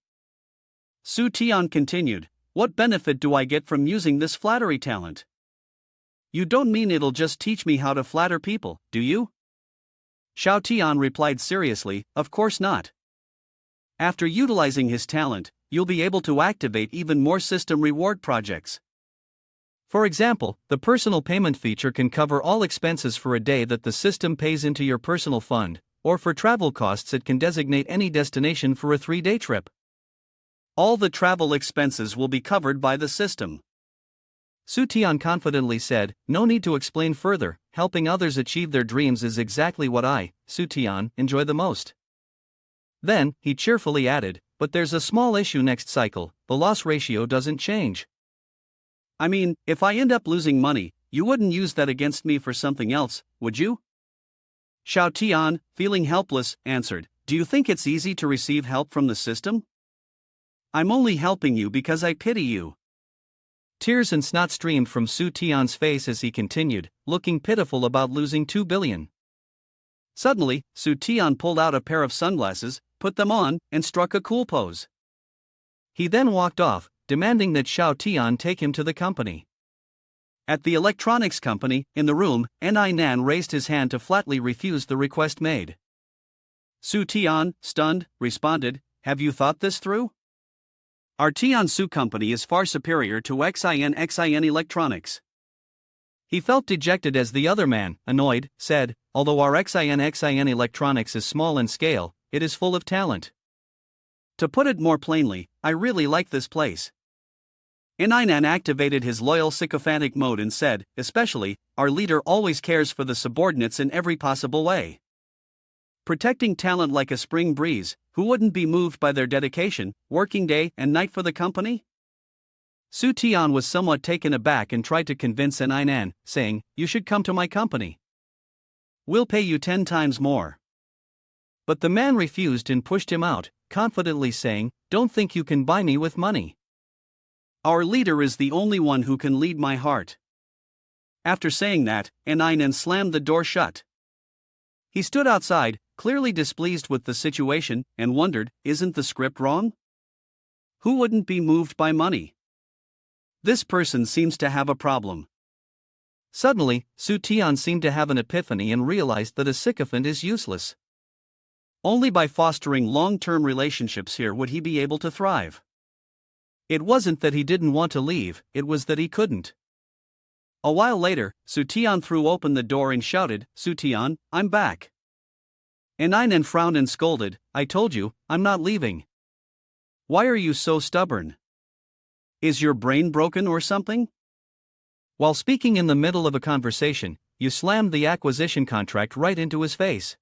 Su Tian continued, "What benefit do I get from using this flattery talent?" You don't mean it'll just teach me how to flatter people, do you? Xiao Tian replied seriously, of course not. After utilizing his talent, you'll be able to activate even more system reward projects. For example, the personal payment feature can cover all expenses for a day that the system pays into your personal fund, or for travel costs it can designate any destination for a 3-day trip. All the travel expenses will be covered by the system. Su Tian confidently said, no need to explain further, helping others achieve their dreams is exactly what I, Su Tian, enjoy the most. Then, he cheerfully added, but there's a small issue next cycle, the loss ratio doesn't change. I mean, if I end up losing money, you wouldn't use that against me for something else, would you? Xiao Tian, feeling helpless, answered, do you think it's easy to receive help from the system? I'm only helping you because I pity you. Tears and snot streamed from Su Tian's face as he continued, looking pitiful about losing 2 billion. Suddenly, Su Tian pulled out a pair of sunglasses, put them on, and struck a cool pose. He then walked off, demanding that Xiao Tian take him to the company. At the electronics company, in the room, Ni Nan raised his hand to flatly refuse the request made. Su Tian, stunned, responded, have you thought this through? Our Tiansu company is far superior to Xin Electronics. He felt dejected as the other man, annoyed, said, although our Xin Electronics is small in scale, it is full of talent. To put it more plainly, I really like this place. Ninan activated his loyal sycophantic mode and said, especially, our leader always cares for the subordinates in every possible way. Protecting talent like a spring breeze, who wouldn't be moved by their dedication, working day and night for the company? Su Tian was somewhat taken aback and tried to convince Ninan, saying, you should come to my company. We'll pay you 10 times more. But the man refused and pushed him out, confidently saying, don't think you can buy me with money. Our leader is the only one who can lead my heart. After saying that, Ninan slammed the door shut. He stood outside, clearly displeased with the situation, and wondered, isn't the script wrong? Who wouldn't be moved by money? This person seems to have a problem. Suddenly, Su Tian seemed to have an epiphany and realized that a sycophant is useless. Only by fostering long-term relationships here would he be able to thrive. It wasn't that he didn't want to leave, it was that he couldn't. A while later, Su Tian threw open the door and shouted, Su Tian, I'm back. Ninan frowned and scolded, I told you, I'm not leaving. Why are you so stubborn? Is your brain broken or something? While speaking in the middle of a conversation, you slammed the acquisition contract right into his face.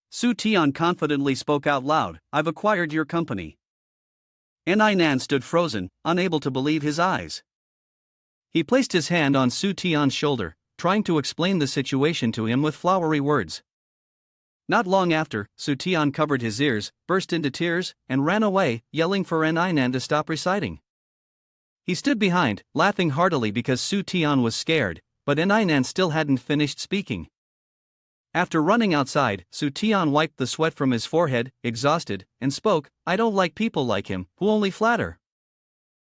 Su Tian confidently spoke out loud, I've acquired your company. Ninan stood frozen, unable to believe his eyes. He placed his hand on Su Tian's shoulder, trying to explain the situation to him with flowery words. Not long after, Su Tian covered his ears, burst into tears, and ran away, yelling for Ninan to stop reciting. He stood behind, laughing heartily because Su Tian was scared, but Ninan still hadn't finished speaking. After running outside, Su Tian wiped the sweat from his forehead, exhausted, and spoke, I don't like people like him, who only flatter.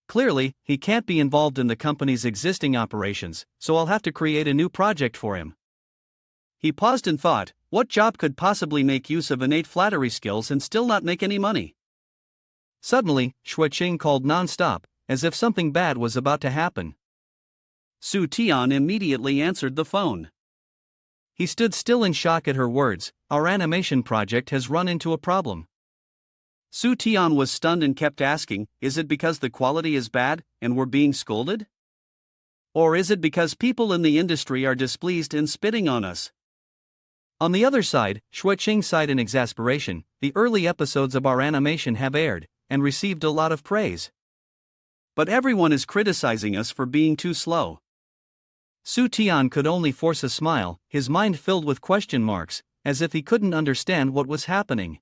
Clearly, he can't be involved in the company's existing operations, so I'll have to create a new project for him. He paused and thought, what job could possibly make use of innate flattery skills and still not make any money? Suddenly, Xueqing called non-stop, as if something bad was about to happen. Su Tian immediately answered the phone. He stood still in shock at her words, our animation project has run into a problem. Su Tian was stunned and kept asking, is it because the quality is bad, and we're being scolded? Or is it because people in the industry are displeased and spitting on us? On the other side, Xueqing sighed in exasperation, the early episodes of our animation have aired, and received a lot of praise. But everyone is criticizing us for being too slow. Su Tian could only force a smile, his mind filled with question marks, as if he couldn't understand what was happening.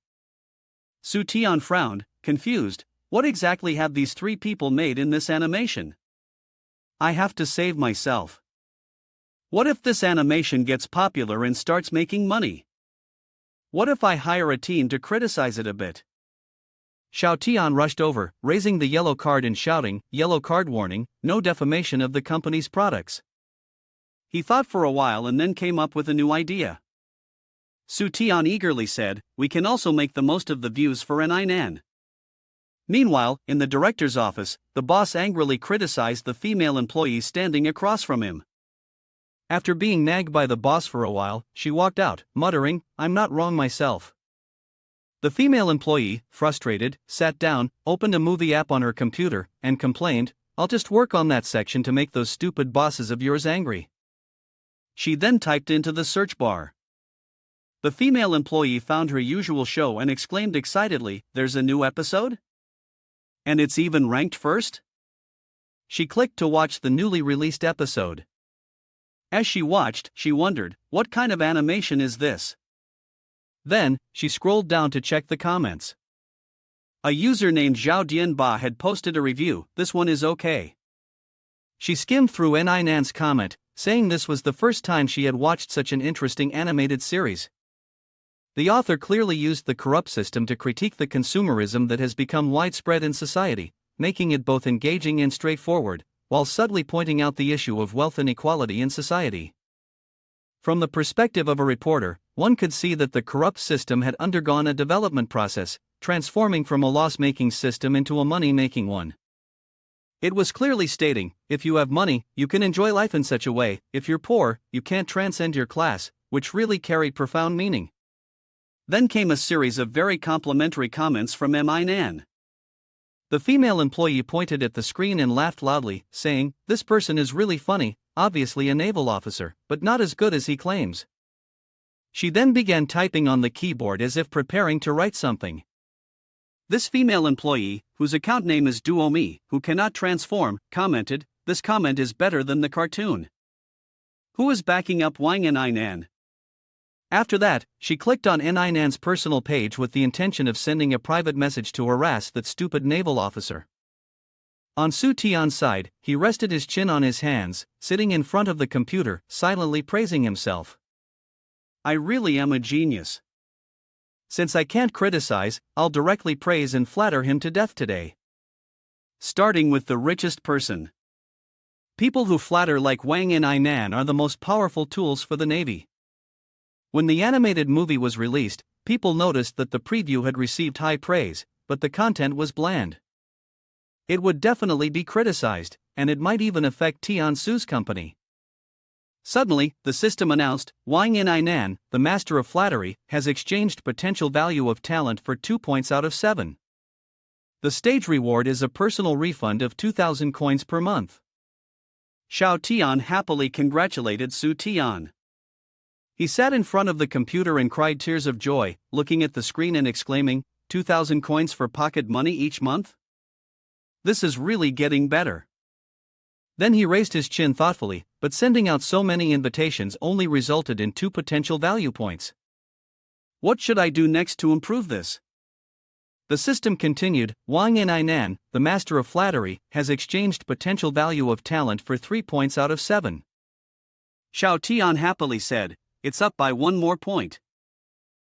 Su Tian frowned, confused, what exactly have these 3 people made in this animation? I have to save myself. What if this animation gets popular and starts making money? What if I hire a team to criticize it a bit? Xiao Tian rushed over, raising the yellow card and shouting, yellow card warning, no defamation of the company's products. He thought for a while and then came up with a new idea. Su Tian eagerly said, "We can also make the most of the views for Nan." Meanwhile, in the director's office, the boss angrily criticized the female employee standing across from him. After being nagged by the boss for a while, she walked out, muttering, "I'm not wrong myself." The female employee, frustrated, sat down, opened a movie app on her computer, and complained, "I'll just work on that section to make those stupid bosses of yours angry." She then typed into the search bar. The female employee found her usual show and exclaimed excitedly, "There's a new episode? And it's even ranked first?" She clicked to watch the newly released episode. As she watched, she wondered, what kind of animation is this? Then, she scrolled down to check the comments. A user named Zhao Dianba had posted a review, "This one is okay." She skimmed through Nan's comment, saying this was the first time she had watched such an interesting animated series. The author clearly used the corrupt system to critique the consumerism that has become widespread in society, making it both engaging and straightforward, while subtly pointing out the issue of wealth inequality in society. From the perspective of a reporter, one could see that the corrupt system had undergone a development process, transforming from a loss-making system into a money-making one. It was clearly stating, if you have money, you can enjoy life in such a way; if you're poor, you can't transcend your class, which really carried profound meaning. Then came a series of very complimentary comments from Nan. The female employee pointed at the screen and laughed loudly, saying, "This person is really funny, obviously a naval officer, but not as good as he claims." She then began typing on the keyboard as if preparing to write something. This female employee, whose account name is Duomi, who cannot transform, commented, "This comment is better than the cartoon. Who is backing up Wang and Nan?" After that, she clicked on Nan's personal page with the intention of sending a private message to harass that stupid naval officer. On Su Tian's side, he rested his chin on his hands, sitting in front of the computer, silently praising himself. "I really am a genius. Since I can't criticize, I'll directly praise and flatter him to death today." Starting with the richest person. People who flatter like Wang and Nan are the most powerful tools for the Navy. When the animated movie was released, people noticed that the preview had received high praise, but the content was bland. It would definitely be criticized, and it might even affect Tiansu's company. Suddenly, the system announced, Wang and Nan, the master of flattery, has exchanged potential value of talent for 2 points out of 7. The stage reward is a personal refund of 2,000 coins per month. Xiao Tian happily congratulated Su Tian. He sat in front of the computer and cried tears of joy, looking at the screen and exclaiming, 2,000 coins for pocket money each month? This is really getting better. Then he raised his chin thoughtfully, but sending out so many invitations only resulted in 2 potential value points. What should I do next to improve this? The system continued, Wang and Nan, the master of flattery, has exchanged potential value of talent for 3 points out of 7. Xiao Tian happily said, it's up by 1 more point.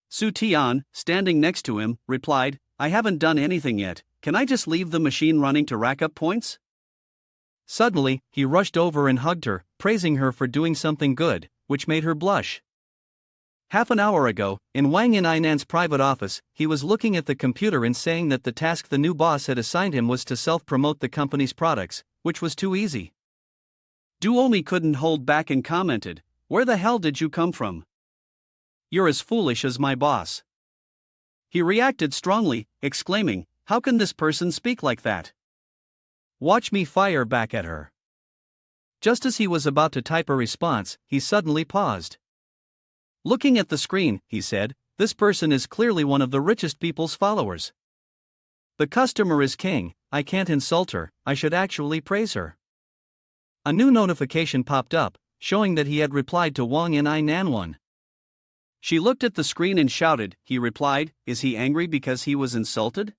Su Tian, standing next to him, replied, I haven't done anything yet, can I just leave the machine running to rack up points? Suddenly, he rushed over and hugged her, praising her for doing something good, which made her blush. Half an hour ago, in Wang and Nan's private office, he was looking at the computer and saying that the task the new boss had assigned him was to self-promote the company's products, which was too easy. Duomi couldn't hold back and commented, where the hell did you come from? You're as foolish as my boss. He reacted strongly, exclaiming, how can this person speak like that? Watch me fire back at her. Just as he was about to type a response, he suddenly paused. Looking at the screen, he said, this person is clearly one of the richest people's followers. The customer is king, I can't insult her, I should actually praise her. A new notification popped up, showing that he had replied to Wang and Nan one. She looked at the screen and shouted, he replied, is he angry because he was insulted?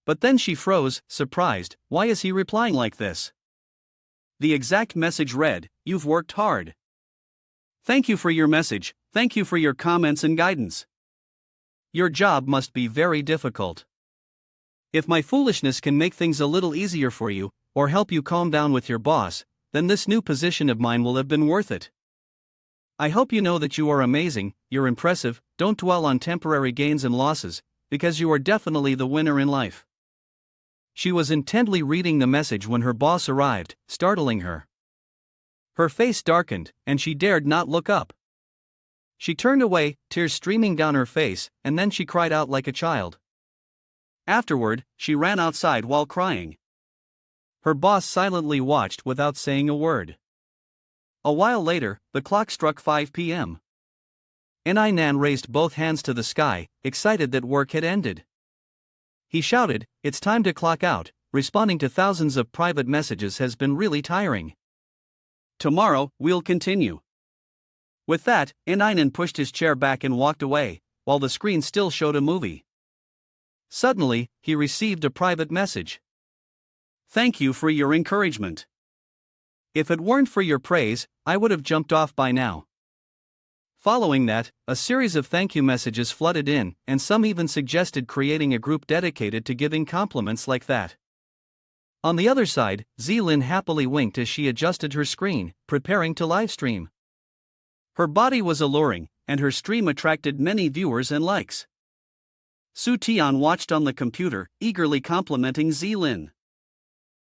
But then she froze, surprised, why is he replying like this? The exact message read, you've worked hard. Thank you for your message, thank you for your comments and guidance. Your job must be very difficult. If my foolishness can make things a little easier for you, or help you calm down with your boss, then this new position of mine will have been worth it. I hope you know that you are amazing, you're impressive, don't dwell on temporary gains and losses, because you are definitely the winner in life. She was intently reading the message when her boss arrived, startling her. Her face darkened, and she dared not look up. She turned away, tears streaming down her face, and then she cried out like a child. Afterward, she ran outside while crying. Her boss silently watched without saying a word. A while later, the clock struck 5 p.m. Nan raised both hands to the sky, excited that work had ended. He shouted, "It's time to clock out, responding to thousands of private messages has been really tiring. Tomorrow, we'll continue." With that, Nan pushed his chair back and walked away, while the screen still showed a movie. Suddenly, he received a private message. "Thank you for your encouragement. If it weren't for your praise, I would have jumped off by now." Following that, a series of thank you messages flooded in, and some even suggested creating a group dedicated to giving compliments like that. On the other side, Zilin happily winked as she adjusted her screen, preparing to livestream. Her body was alluring, and her stream attracted many viewers and likes. Su Tian watched on the computer, eagerly complimenting Zilin.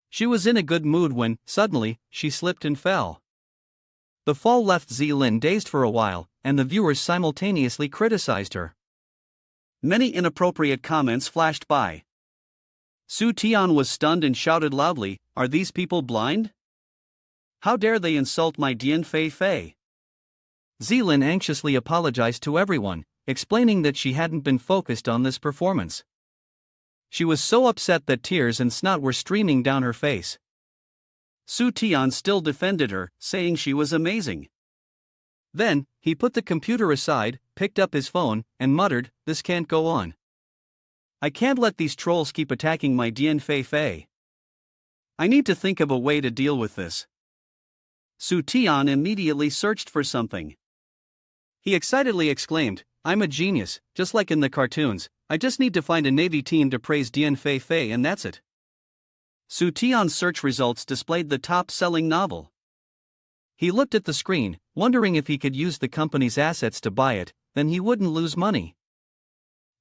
She was in a good mood when, suddenly, she slipped and fell. The fall left Zilin dazed for a while, and the viewers simultaneously criticized her. Many inappropriate comments flashed by. Su Tian was stunned and shouted loudly, "Are these people blind? How dare they insult my Dian Fei Fei?" Zilin anxiously apologized to everyone, explaining that she hadn't been focused on this performance. She was so upset that tears and snot were streaming down her face. Su Tian still defended her, saying she was amazing. Then, he put the computer aside, picked up his phone, and muttered, "This can't go on. I can't let these trolls keep attacking my Dian Fei Fei. I need to think of a way to deal with this." Su Tian immediately searched for something. He excitedly exclaimed, "I'm a genius, just like in the cartoons. I just need to find a Navy team to praise Dian Fei Fei and that's it." Su Tian's search results displayed the top-selling novel. He looked at the screen, wondering if he could use the company's assets to buy it, then he wouldn't lose money.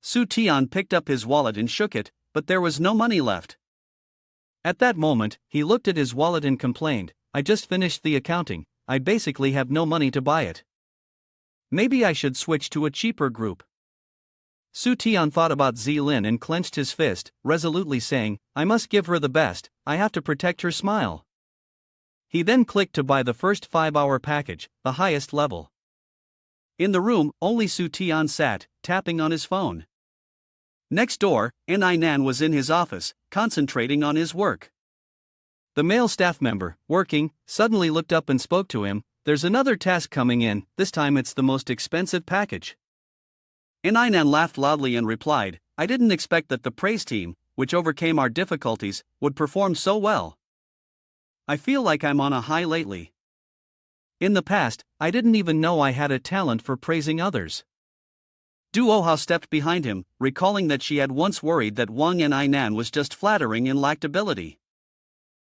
Su Tian picked up his wallet and shook it, but there was no money left. At that moment, he looked at his wallet and complained, "I just finished the accounting, I basically have no money to buy it. Maybe I should switch to a cheaper group." Su Tian thought about Zilin and clenched his fist, resolutely saying, "I must give her the best, I have to protect her smile." He then clicked to buy the first 5-hour package, the highest level. In the room, only Su Tian sat, tapping on his phone. Next door, Nan was in his office, concentrating on his work. The male staff member, working, suddenly looked up and spoke to him, "There's another task coming in, this time it's the most expensive package." Nan laughed loudly and replied, "I didn't expect that the praise team, which overcame our difficulties, would perform so well. I feel like I'm on a high lately. In the past, I didn't even know I had a talent for praising others." Duohao stepped behind him, recalling that she had once worried that Wang and Nan was just flattering and lacked ability.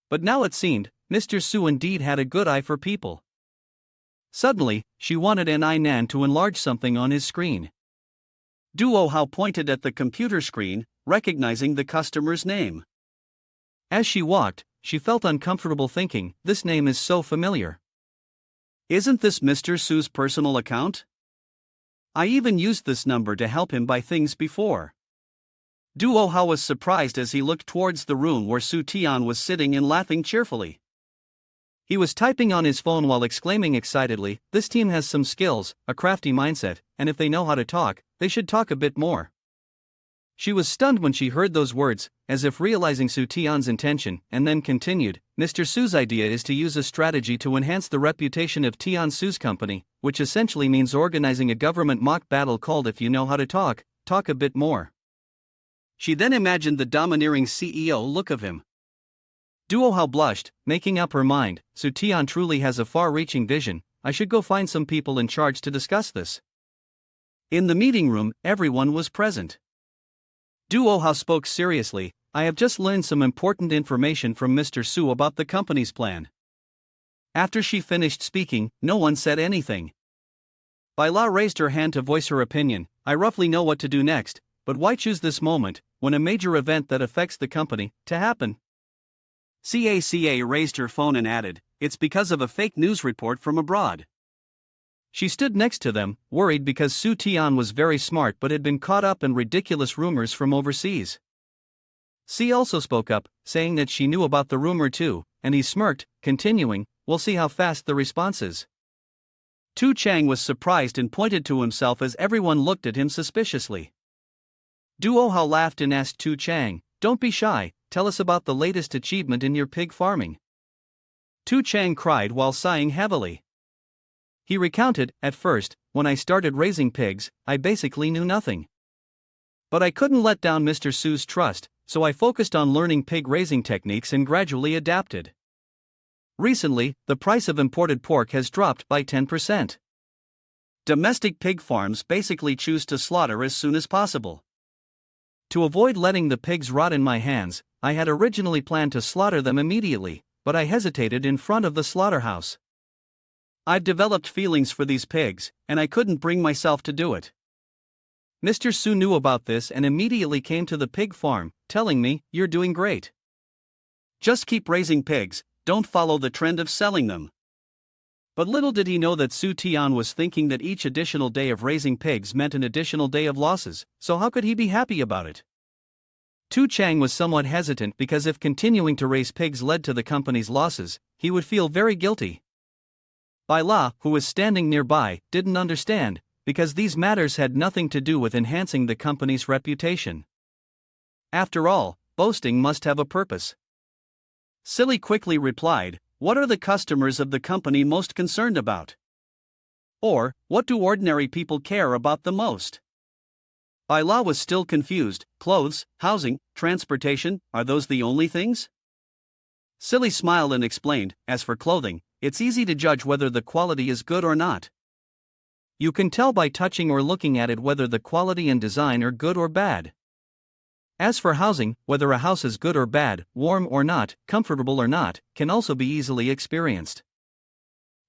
But now it seemed, Mr. Su indeed had a good eye for people. Suddenly, she wanted Nan to enlarge something on his screen. Duohao pointed at the computer screen, recognizing the customer's name. As she walked, she felt uncomfortable thinking, "This name is so familiar. Isn't this Mr. Su's personal account? I even used this number to help him buy things before." Duohao was surprised as he looked towards the room where Su Tian was sitting and laughing cheerfully. He was typing on his phone while exclaiming excitedly, "This team has some skills, a crafty mindset, and if they know how to talk, they should talk a bit more." She was stunned when she heard those words, as if realizing Su Tian's intention, and then continued, "Mr. Su's idea is to use a strategy to enhance the reputation of Tian Su's company, which essentially means organizing a government mock battle called If You Know How to Talk, Talk a Bit More." She then imagined the domineering CEO look of him. Duohao blushed, making up her mind, Su Tian truly has a far-reaching vision, I should go find some people in charge to discuss this. In the meeting room, everyone was present. Duohao spoke seriously, "I have just learned some important information from Mr. Su about the company's plan. After she finished speaking, no one said anything. Bai La raised her hand to voice her opinion. I roughly know what to do next, but why choose this moment, when a major event that affects the company, to happen? Caca raised her phone and added, it's because of a fake news report from abroad. She stood next to them, worried because Su Tian was very smart but had been caught up in ridiculous rumors from overseas. C also spoke up, saying that she knew about the rumor too, and he smirked, continuing, we'll see how fast the response is. Tu Chang was surprised and pointed to himself as everyone looked at him suspiciously. Duo Hao laughed and asked Tu Chang, don't be shy, tell us about the latest achievement in your pig farming. Tu Chang cried while sighing heavily. He recounted, at first, when I started raising pigs, I basically knew nothing. But I couldn't let down Mr. Su's trust, so I focused on learning pig raising techniques and gradually adapted. Recently, the price of imported pork has dropped by 10%. Domestic pig farms basically choose to slaughter as soon as possible. To avoid letting the pigs rot in my hands, I had originally planned to slaughter them immediately, but I hesitated in front of the slaughterhouse. I've developed feelings for these pigs, and I couldn't bring myself to do it. Mr. Su knew about this and immediately came to the pig farm, telling me, you're doing great. Just keep raising pigs, don't follow the trend of selling them. But little did he know that Su Tian was thinking that each additional day of raising pigs meant an additional day of losses, so how could he be happy about it? Tu Chang was somewhat hesitant because if continuing to raise pigs led to the company's losses, he would feel very guilty. Bai La, who was standing nearby, didn't understand, because these matters had nothing to do with enhancing the company's reputation. After all, boasting must have a purpose. Silly quickly replied, what are the customers of the company most concerned about? Or, what do ordinary people care about the most? Bai La was still confused. Clothes, housing, transportation, are those the only things? Silly smiled and explained, as for clothing, it's easy to judge whether the quality is good or not. You can tell by touching or looking at it whether the quality and design are good or bad. As for housing, whether a house is good or bad, warm or not, comfortable or not, can also be easily experienced.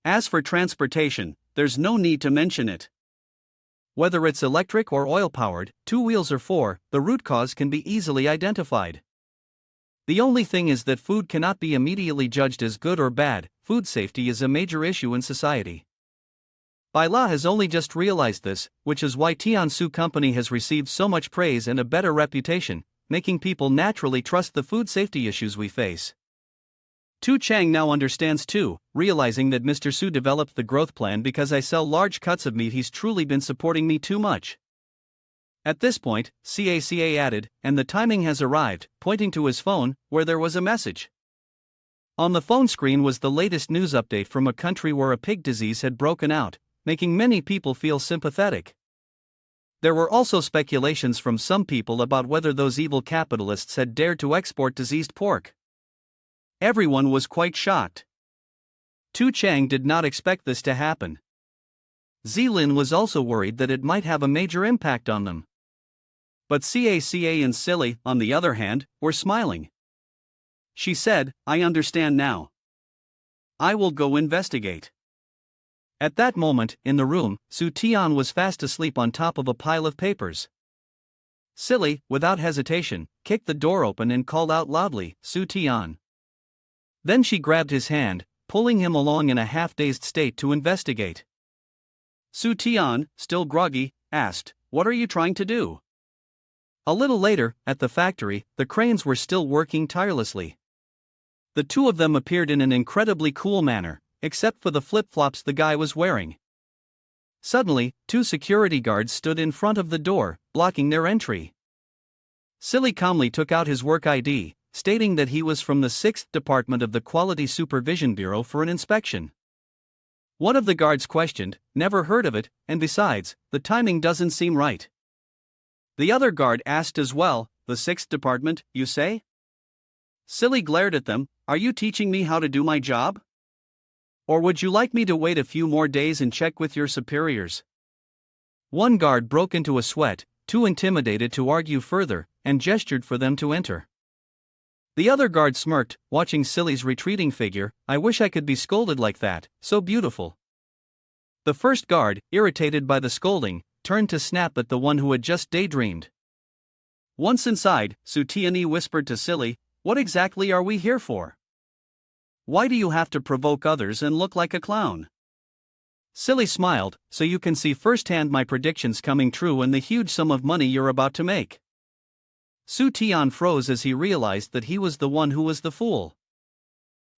As for transportation, there's no need to mention it. Whether it's electric or oil-powered, 2 wheels or 4, the root cause can be easily identified. The only thing is that food cannot be immediately judged as good or bad. Food safety is a major issue in society. Bai La has only just realized this, which is why Tiansu Company has received so much praise and a better reputation, making people naturally trust the food safety issues we face. Tu Chang now understands too, realizing that Mr. Su developed the growth plan because I sell large cuts of meat. He's truly been supporting me too much. At this point, Caca added, and the timing has arrived, pointing to his phone, where there was a message. On the phone screen was the latest news update from a country where a pig disease had broken out, making many people feel sympathetic. There were also speculations from some people about whether those evil capitalists had dared to export diseased pork. Everyone was quite shocked. Tu Chang did not expect this to happen. Zilin was also worried that it might have a major impact on them. But Caca and Silly, on the other hand, were smiling. She said, I understand now. I will go investigate. At that moment, in the room, Su Tian was fast asleep on top of a pile of papers. Silly, without hesitation, kicked the door open and called out loudly, Su Tian. Then she grabbed his hand, pulling him along in a half-dazed state to investigate. Su Tian, still groggy, asked, what are you trying to do? A little later, at the factory, the cranes were still working tirelessly. The two of them appeared in an incredibly cool manner, except for the flip-flops the guy was wearing. Suddenly, 2 security guards stood in front of the door, blocking their entry. Silly calmly took out his work ID, stating that he was from the 6th Department of the Quality Supervision Bureau for an inspection. One of the guards questioned, never heard of it, and besides, the timing doesn't seem right. The other guard asked as well, the 6th Department, you say? Silly glared at them, are you teaching me how to do my job? Or would you like me to wait a few more days and check with your superiors? One guard broke into a sweat, too intimidated to argue further, and gestured for them to enter. The other guard smirked, watching Silly's retreating figure. I wish I could be scolded like that, so beautiful. The first guard, irritated by the scolding, turned to snap at the one who had just daydreamed. Once inside, Su Tianyi whispered to Silly, "What exactly are we here for? Why do you have to provoke others and look like a clown?" Silly smiled, "So you can see firsthand my predictions coming true and the huge sum of money you're about to make." Su Tian froze as he realized that he was the one who was the fool.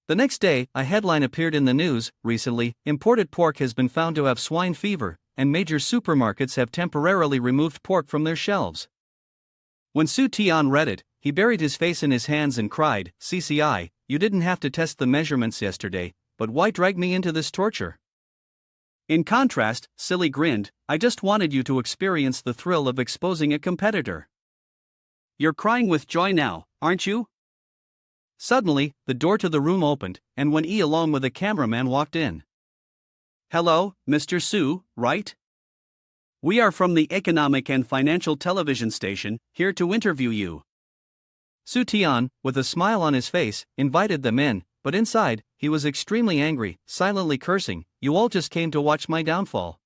The next day, a headline appeared in the news. Recently, imported pork has been found to have swine fever, and major supermarkets have temporarily removed pork from their shelves. When Su Tian read it, he buried his face in his hands and cried, "CCI, you didn't have to test the measurements yesterday, but why drag me into this torture?" In contrast, Silly grinned, "I just wanted you to experience the thrill of exposing a competitor. You're crying with joy now, aren't you?" Suddenly, the door to the room opened, and Wen Yi along with a cameraman walked in. "Hello, Mr. Su, right? We are from the Economic and Financial Television Station, here to interview you." Su Tian, with a smile on his face, invited them in, but inside, he was extremely angry, silently cursing, "You all just came to watch my downfall."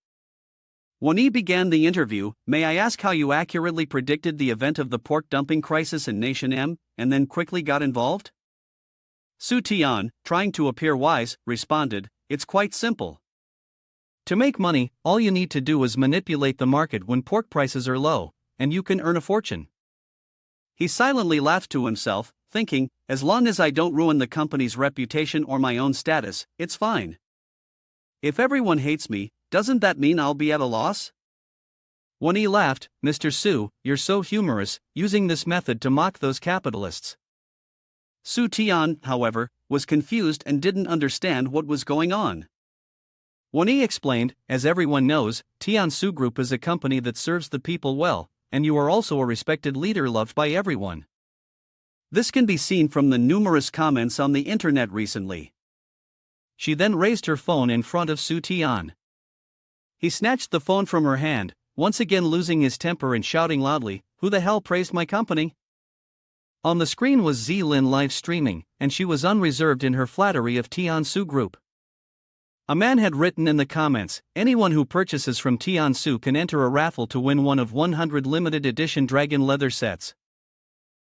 Wen Yi began the interview. "May I ask how you accurately predicted the event of the pork dumping crisis in Nation M, and then quickly got involved?" Su Tian, trying to appear wise, responded, "It's quite simple. To make money, all you need to do is manipulate the market when pork prices are low, and you can earn a fortune." He silently laughed to himself, thinking, "As long as I don't ruin the company's reputation or my own status, it's fine. If everyone hates me, doesn't that mean I'll be at a loss?" When he laughed, "Mr. Su, you're so humorous, using this method to mock those capitalists." Su Tian, however, was confused and didn't understand what was going on. When he explained, "As everyone knows, Tansu Group is a company that serves the people well, and you are also a respected leader loved by everyone. This can be seen from the numerous comments on the internet recently." She then raised her phone in front of Su Tian. He snatched the phone from her hand, once again losing his temper and shouting loudly, "Who the hell praised my company?" On the screen was Zilin live streaming, and she was unreserved in her flattery of Tansu Group. A man had written in the comments, "Anyone who purchases from Tansu can enter a raffle to win one of 100 limited edition dragon leather sets."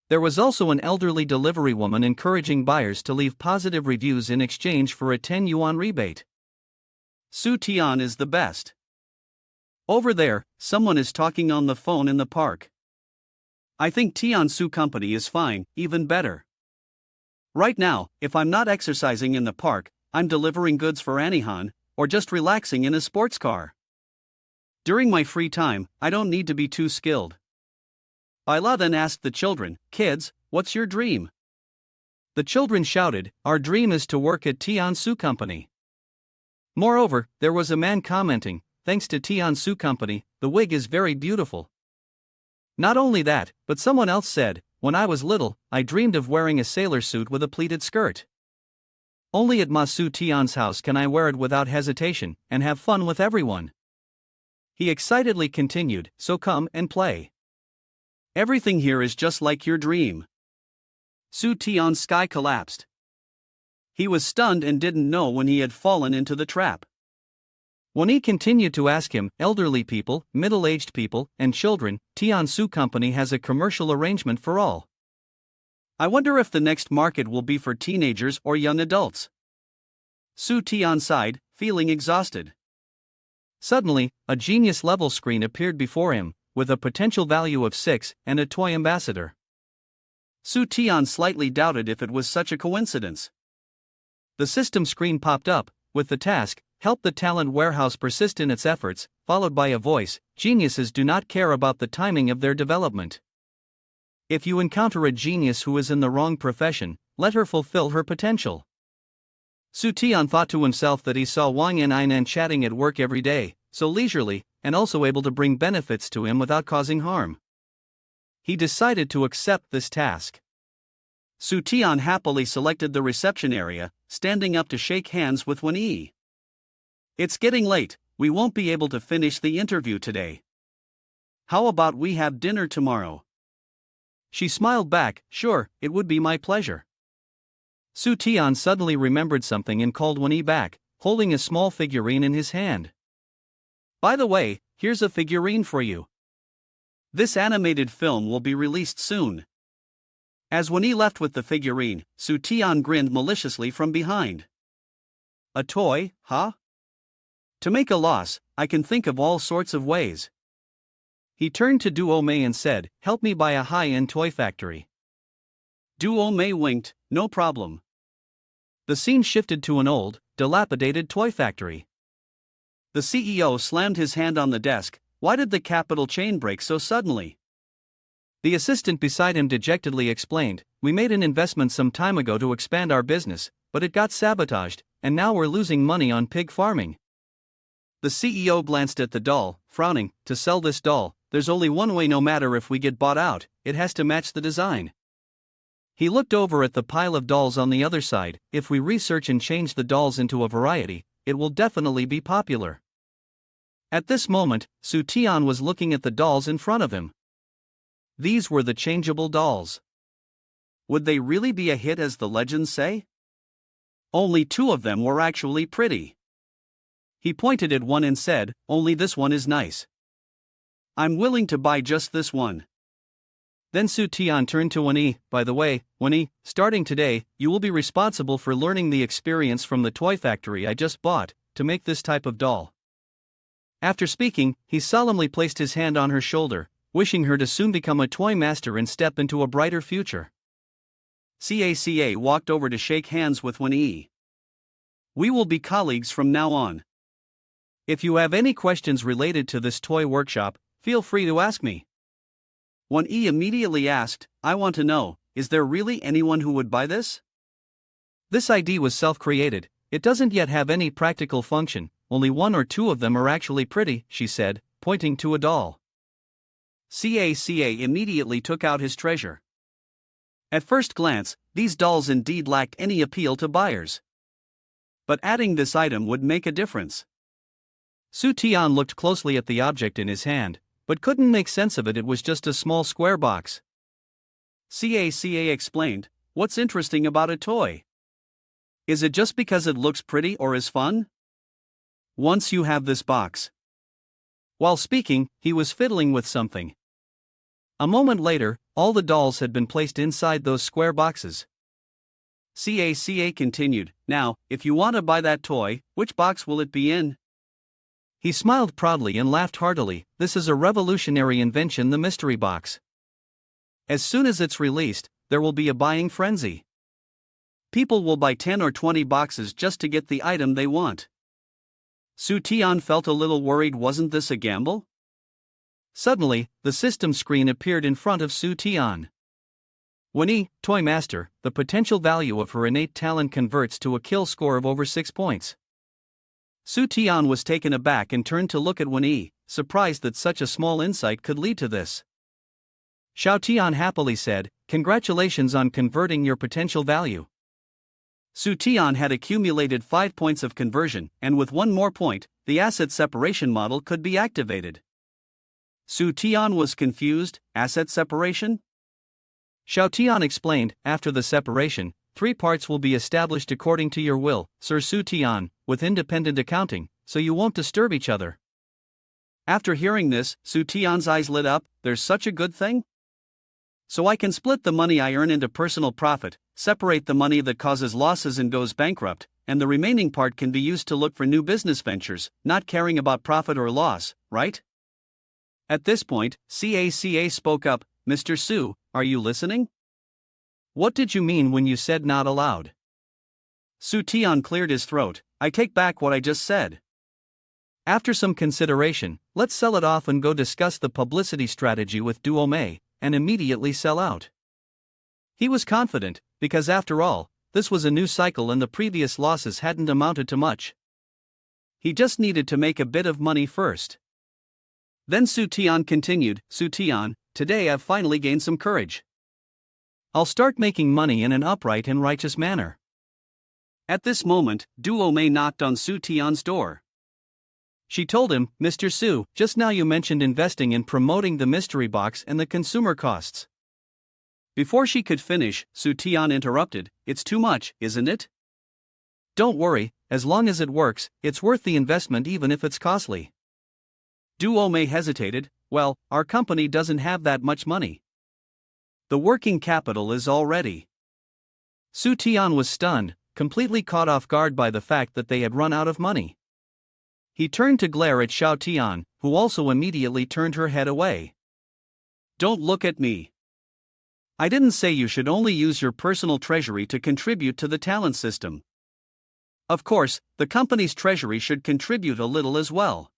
There was also an elderly delivery woman encouraging buyers to leave positive reviews in exchange for a 10 yuan rebate. Su Tian is the best. Over there, someone is talking on the phone in the park. I think Tansu Company is fine, even better. Right now, if I'm not exercising in the park, I'm delivering goods for Anihan, or just relaxing in a sports car. During my free time, I don't need to be too skilled. Ayla then asked the children, "Kids, what's your dream?" The children shouted, "Our dream is to work at Tansu Company." Moreover, there was a man commenting, "Thanks to Tansu Company, the wig is very beautiful." Not only that, but someone else said, "When I was little, I dreamed of wearing a sailor suit with a pleated skirt. Only at Ma Su Tian's house can I wear it without hesitation, and have fun with everyone." He excitedly continued, "So come and play. Everything here is just like your dream." Su Tian's sky collapsed. He was stunned and didn't know when he had fallen into the trap. When he continued to ask him, "Elderly people, middle-aged people, and children, Tansu Company has a commercial arrangement for all. I wonder if the next market will be for teenagers or young adults." Su Tian sighed, feeling exhausted. Suddenly, a genius-level screen appeared before him, with a potential value of 6 and a toy ambassador. Su Tian slightly doubted if it was such a coincidence. The system screen popped up, with the task, "Help the talent warehouse persist in its efforts," followed by a voice, "Geniuses do not care about the timing of their development. If you encounter a genius who is in the wrong profession, let her fulfill her potential." Su Tian thought to himself that he saw Wang Yinan chatting at work every day, so leisurely, and also able to bring benefits to him without causing harm. He decided to accept this task. Su Tian happily selected the reception area, standing up to shake hands with Wen Yi. "It's getting late, we won't be able to finish the interview today. How about we have dinner tomorrow?" She smiled back, sure, it would be my pleasure. Su Tian suddenly remembered something and called Wen Yi back, holding a small figurine in his hand. By the way, here's a figurine for you. This animated film will be released soon. As Wen Yi left with the figurine, Su Tian grinned maliciously from behind. A toy, huh? To make a loss, I can think of all sorts of ways. He turned to Duo Mei and said, help me buy a high-end toy factory. Duo Mei winked, no problem. The scene shifted to an old, dilapidated toy factory. The CEO slammed his hand on the desk. Why did the capital chain break so suddenly? The assistant beside him dejectedly explained, we made an investment some time ago to expand our business, but it got sabotaged, and now we're losing money on pig farming. The CEO glanced at the doll, frowning, to sell this doll, there's only one way no matter if we get bought out, it has to match the design. He looked over at the pile of dolls on the other side, if we research and change the dolls into a variety, it will definitely be popular. At this moment, Su Tian was looking at the dolls in front of him. These were the changeable dolls. Would they really be a hit as the legends say? Only 2 of them were actually pretty. He pointed at one and said, only this one is nice. I'm willing to buy just this one. Then Su Tian turned to Wen Yi, by the way, Wen Yi, starting today, you will be responsible for learning the experience from the toy factory I just bought, to make this type of doll. After speaking, he solemnly placed his hand on her shoulder, wishing her to soon become a toy master and step into a brighter future. CACA walked over to shake hands with Wen Yi. We will be colleagues from now on. If you have any questions related to this toy workshop, feel free to ask me. Wen Yi immediately asked, I want to know, is there really anyone who would buy this? This ID was self-created, it doesn't yet have any practical function, only 1 or 2 of them are actually pretty, she said, pointing to a doll. CACA immediately took out his treasure. At first glance, these dolls indeed lacked any appeal to buyers. But adding this item would make a difference. Su Tian looked closely at the object in his hand, but couldn't make sense of it. It was just a small square box. CACA explained, what's interesting about a toy? Is it just because it looks pretty or is fun? Once you have this box. While speaking, he was fiddling with something. A moment later, all the dolls had been placed inside those square boxes. CACA continued, now, if you want to buy that toy, which box will it be in? He smiled proudly and laughed heartily, this is a revolutionary invention, the mystery box. As soon as it's released, there will be a buying frenzy. People will buy 10 or 20 boxes just to get the item they want. Su Tian felt a little worried, wasn't this a gamble? Suddenly, the system screen appeared in front of Su Tian. Wen Yi, Toy Master, the potential value of her innate talent converts to a kill score of over 6 points. Su Tian was taken aback and turned to look at Wen Yi, surprised that such a small insight could lead to this. Xiao Tian happily said, congratulations on converting your potential value. Su Tian had accumulated 5 points of conversion, and with 1 more point, the asset separation model could be activated. Su Tian was confused, asset separation? Xiao Tian explained, after the separation, 3 parts will be established according to your will, Sir Su Tian, with independent accounting, so you won't disturb each other. After hearing this, Su Tian's eyes lit up, there's such a good thing? So I can split the money I earn into personal profit, separate the money that causes losses and goes bankrupt, and the remaining part can be used to look for new business ventures, not caring about profit or loss, right? At this point, CACA spoke up, Mr. Su, are you listening? What did you mean when you said not allowed? Su Tian cleared his throat, I take back what I just said. After some consideration, let's sell it off and go discuss the publicity strategy with Duo Mei, and immediately sell out. He was confident, because after all, this was a new cycle and the previous losses hadn't amounted to much. He just needed to make a bit of money first. Then Su Tian continued, Su Tian, today I've finally gained some courage. I'll start making money in an upright and righteous manner. At this moment, Duo Mei knocked on Su Tian's door. She told him, Mr. Su, just now you mentioned investing in promoting the mystery box and the consumer costs. Before she could finish, Su Tian interrupted, "It's too much, isn't it?" "Don't worry, as long as it works, it's worth the investment even if it's costly." Duo Mei hesitated, "Well, our company doesn't have that much money. The working capital is all ready." Su Tian was stunned, completely caught off guard by the fact that they had run out of money. He turned to glare at Xiao Tian, who also immediately turned her head away. "Don't look at me. I didn't say you should only use your personal treasury to contribute to the talent system. Of course, the company's treasury should contribute a little as well."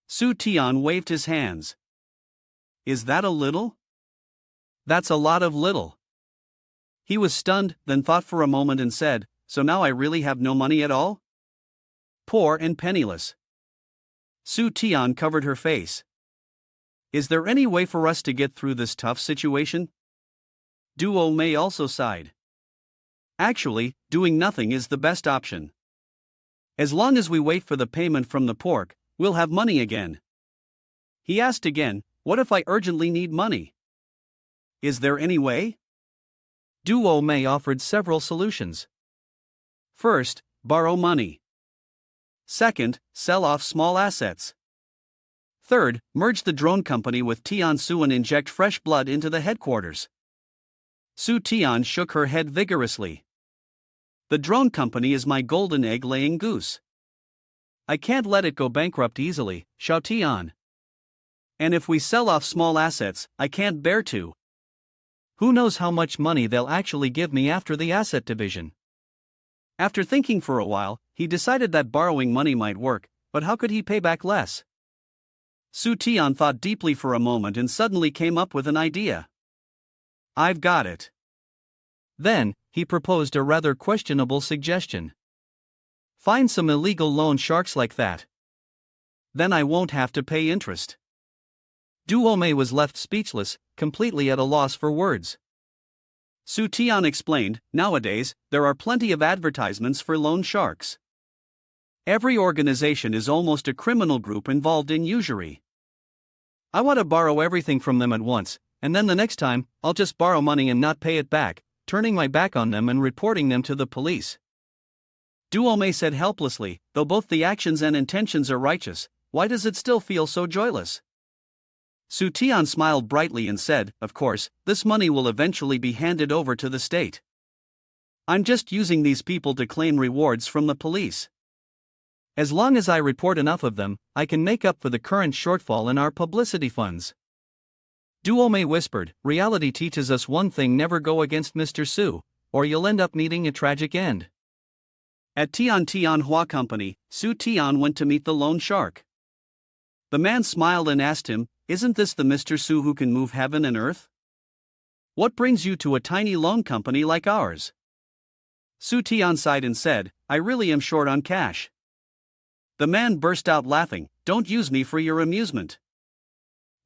Su Tian waved his hands. "Is that a little?" "That's a lot of little." He was stunned, then thought for a moment and said, "So now I really have no money at all? Poor and penniless." Su Tian covered her face. "Is there any way for us to get through this tough situation?" Duo Mei also sighed. "Actually, doing nothing is the best option. As long as we wait for the payment from the pork, we'll have money again." He asked again, "What if I urgently need money? Is there any way?" Duo Mei offered several solutions. First, borrow money. Second, sell off small assets. Third, merge the drone company with Tiansu and inject fresh blood into the headquarters. Su Tian shook her head vigorously. "The drone company is my golden egg-laying goose. I can't let it go bankrupt easily, Xiao Tian. And if we sell off small assets, I can't bear to. Who knows how much money they'll actually give me after the asset division." After thinking for a while, he decided that borrowing money might work, but how could he pay back less? Su Tian thought deeply for a moment and suddenly came up with an idea. "I've got it." Then, he proposed a rather questionable suggestion. "Find some illegal loan sharks like that. Then I won't have to pay interest." Duo Mei was left speechless, completely at a loss for words. Su Tian explained, "Nowadays, there are plenty of advertisements for loan sharks. Every organization is almost a criminal group involved in usury. I want to borrow everything from them at once, and then the next time, I'll just borrow money and not pay it back, turning my back on them and reporting them to the police." Duo Mei said helplessly, "Though both the actions and intentions are righteous, why does it still feel so joyless?" Su Tian smiled brightly and said, "Of course, this money will eventually be handed over to the state. I'm just using these people to claim rewards from the police. As long as I report enough of them, I can make up for the current shortfall in our publicity funds." Duo Mei whispered, "Reality teaches us one thing: never go against Mr. Su, or you'll end up meeting a tragic end." At Tianhua Company, Su Tian went to meet the loan shark. The man smiled and asked him, "Isn't this the Mr. Su who can move heaven and earth? What brings you to a tiny loan company like ours?" Su Tian sighed and said, "I really am short on cash." The man burst out laughing, "Don't use me for your amusement.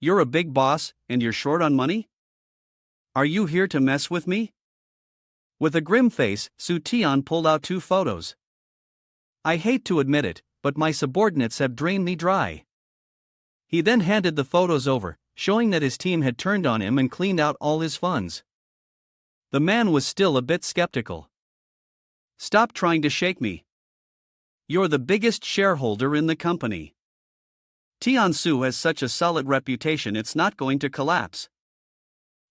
You're a big boss, and you're short on money? Are you here to mess with me?" With a grim face, Su Tian pulled out 2 photos. "I hate to admit it, but my subordinates have drained me dry." He then handed the photos over, showing that his team had turned on him and cleaned out all his funds. The man was still a bit skeptical. "Stop trying to shake me. You're the biggest shareholder in the company. Tiansu has such a solid reputation, it's not going to collapse."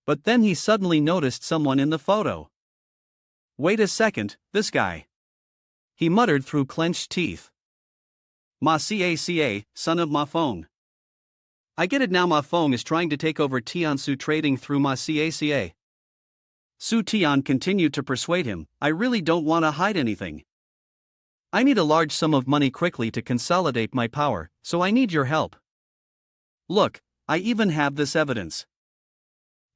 But then he suddenly noticed someone in the photo. "Wait a second, this guy," he muttered through clenched teeth. "Ma Caca, son of Ma Feng. I get it now, Ma Feng is trying to take over Tiansu trading through Ma Caca." Su Tian continued to persuade him, "I really don't want to hide anything. I need a large sum of money quickly to consolidate my power, so I need your help. Look, I even have this evidence."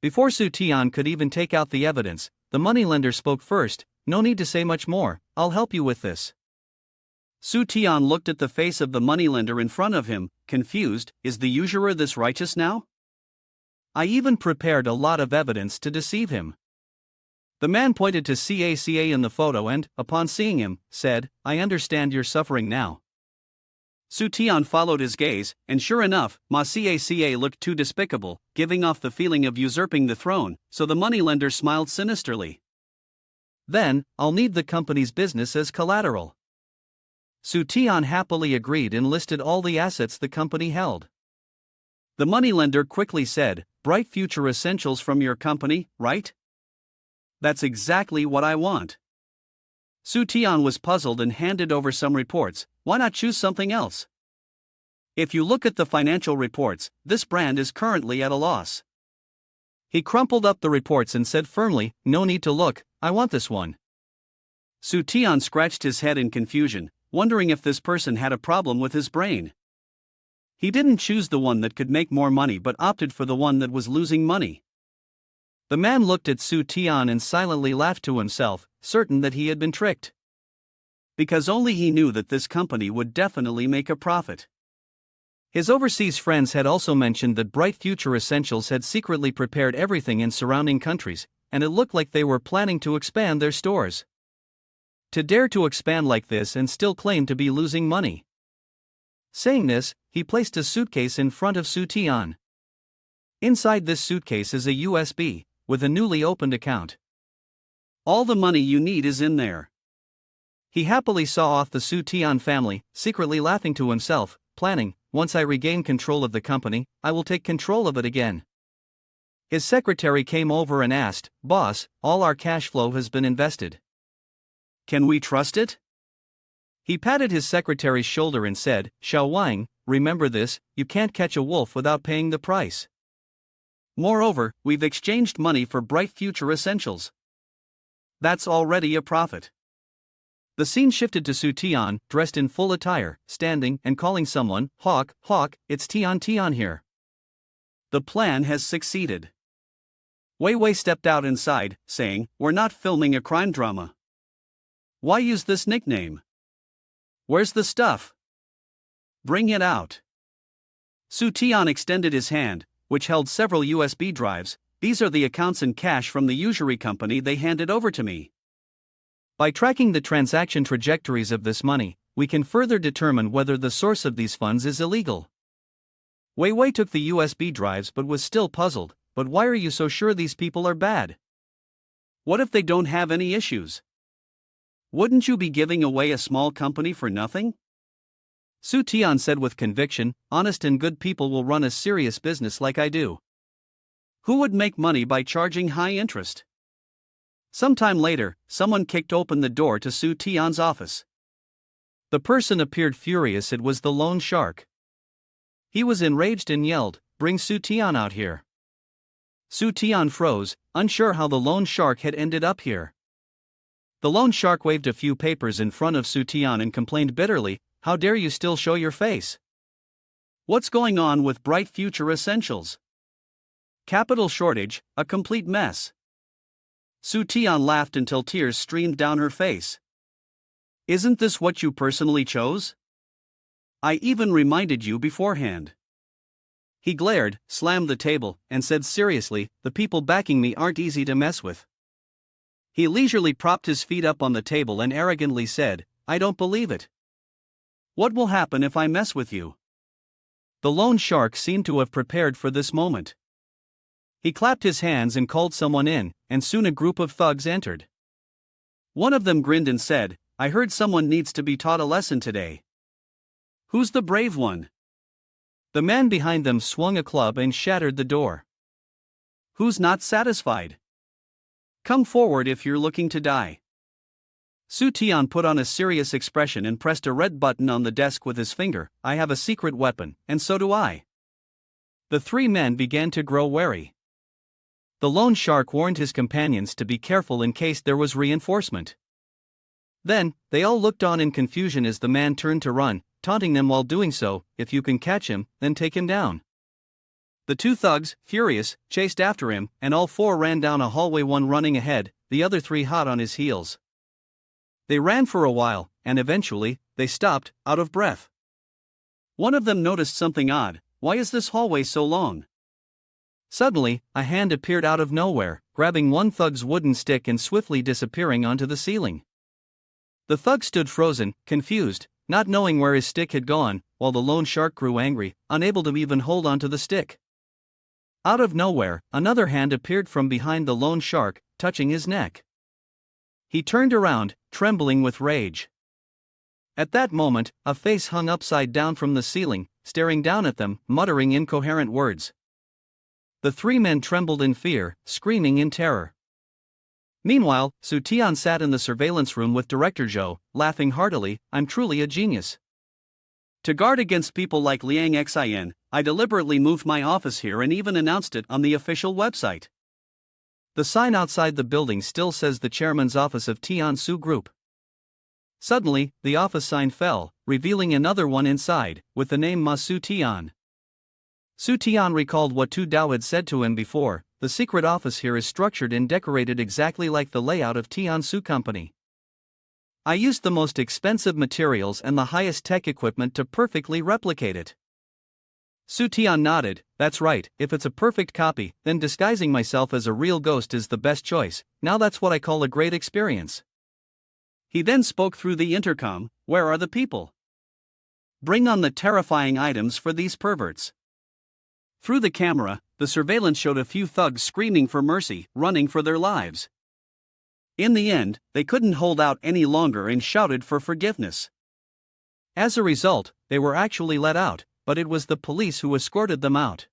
Before Su Tian could even take out the evidence, the moneylender spoke first. "No need to say much more, I'll help you with this." Su Tian looked at the face of the moneylender in front of him, confused. Is the usurer this righteous now? I even prepared a lot of evidence to deceive him. The man pointed to Caca in the photo and, upon seeing him, said, "I understand you're suffering now." Su Tian followed his gaze, and sure enough, Ma Caca looked too despicable, giving off the feeling of usurping the throne, so the moneylender smiled sinisterly. Then, I'll need the company's business as collateral. Su Tian happily agreed and listed all the assets the company held. The moneylender quickly said, "Bright future essentials from your company, right?" "That's exactly what I want." Su Tian was puzzled and handed over some reports. "Why not choose something else? If you look at the financial reports, this brand is currently at a loss." He crumpled up the reports and said firmly, "No need to look, I want this one." Su Tian scratched his head in confusion, wondering if this person had a problem with his brain. He didn't choose the one that could make more money but opted for the one that was losing money. The man looked at Su Tian and silently laughed to himself, certain that he had been tricked. Because only he knew that this company would definitely make a profit. His overseas friends had also mentioned that Bright Future Essentials had secretly prepared everything in surrounding countries, and it looked like they were planning to expand their stores. To dare to expand like this and still claim to be losing money. Saying this, he placed a suitcase in front of Su Tian. Inside this suitcase is a USB, with a newly opened account. "All the money you need is in there." He happily saw off the Su Tian family, secretly laughing to himself, planning, "Once I regain control of the company, I will take control of it again." His secretary came over and asked, "Boss, all our cash flow has been invested. Can we trust it?" He patted his secretary's shoulder and said, "Xiao Wang, remember this, you can't catch a wolf without paying the price. Moreover, we've exchanged money for Bright Future Essentials. That's already a profit." The scene shifted to Su Tian, dressed in full attire, standing and calling someone, "Hawk, Hawk, it's Tian Tian here." The plan has succeeded. Wei Wei stepped out inside, saying, "We're not filming a crime drama. Why use this nickname? Where's the stuff? Bring it out." Su Tian extended his hand, which held several USB drives. "These are the accounts and cash from the usury company they handed over to me. By tracking the transaction trajectories of this money, we can further determine whether the source of these funds is illegal." Wei Wei took the USB drives but was still puzzled. "But why are you so sure these people are bad? What if they don't have any issues? Wouldn't you be giving away a small company for nothing?" Su Tian said with conviction, "Honest and good people will run a serious business like I do. Who would make money by charging high interest?" Sometime later, someone kicked open the door to Su Tian's office. The person appeared furious. It was the loan shark. He was enraged and yelled, "Bring Su Tian out here." Su Tian froze, unsure how the loan shark had ended up here. The loan shark waved a few papers in front of Su Tian and complained bitterly, "How dare you still show your face? What's going on with Bright Future Essentials? Capital shortage, a complete mess." Su Tian laughed until tears streamed down her face. "Isn't this what you personally chose? I even reminded you beforehand." He glared, slammed the table, and said seriously, "The people backing me aren't easy to mess with." He leisurely propped his feet up on the table and arrogantly said, "I don't believe it. What will happen if I mess with you?" The loan shark seemed to have prepared for this moment. He clapped his hands and called someone in, and soon a group of thugs entered. One of them grinned and said, "I heard someone needs to be taught a lesson today. Who's the brave one?" The man behind them swung a club and shattered the door. "Who's not satisfied? Come forward if you're looking to die." Su Tian put on a serious expression and pressed a red button on the desk with his finger. "I have a secret weapon, and so do I." The three men began to grow wary. The loan shark warned his companions to be careful in case there was reinforcement. Then, they all looked on in confusion as the man turned to run, taunting them while doing so, "If you can catch him, then take him down." The two thugs, furious, chased after him, and all four ran down a hallway, one running ahead, the other three hot on his heels. They ran for a while, and eventually, they stopped, out of breath. One of them noticed something odd. "Why is this hallway so long?" Suddenly, a hand appeared out of nowhere, grabbing one thug's wooden stick and swiftly disappearing onto the ceiling. The thug stood frozen, confused, not knowing where his stick had gone, while the loan shark grew angry, unable to even hold onto the stick. Out of nowhere, another hand appeared from behind the loan shark, touching his neck. He turned around, trembling with rage. At that moment, a face hung upside down from the ceiling, staring down at them, muttering incoherent words. The three men trembled in fear, screaming in terror. Meanwhile, Su Tian sat in the surveillance room with Director Zhou, laughing heartily. "I'm truly a genius. To guard against people like Liang Xin, I deliberately moved my office here and even announced it on the official website." The sign outside the building still says the chairman's office of Tiansu Group. Suddenly, the office sign fell, revealing another one inside, with the name Ma Su Tian. Su Tian recalled what Tu Dao had said to him before. The secret office here is structured and decorated exactly like the layout of Tiansu Company. I used the most expensive materials and the highest tech equipment to perfectly replicate it. Su Tian nodded. "That's right, if it's a perfect copy, then disguising myself as a real ghost is the best choice. Now that's what I call a great experience." He then spoke through the intercom. "Where are the people? Bring on the terrifying items for these perverts." Through the camera, the surveillance showed a few thugs screaming for mercy, running for their lives. In the end, they couldn't hold out any longer and shouted for forgiveness. As a result, they were actually let out, but it was the police who escorted them out.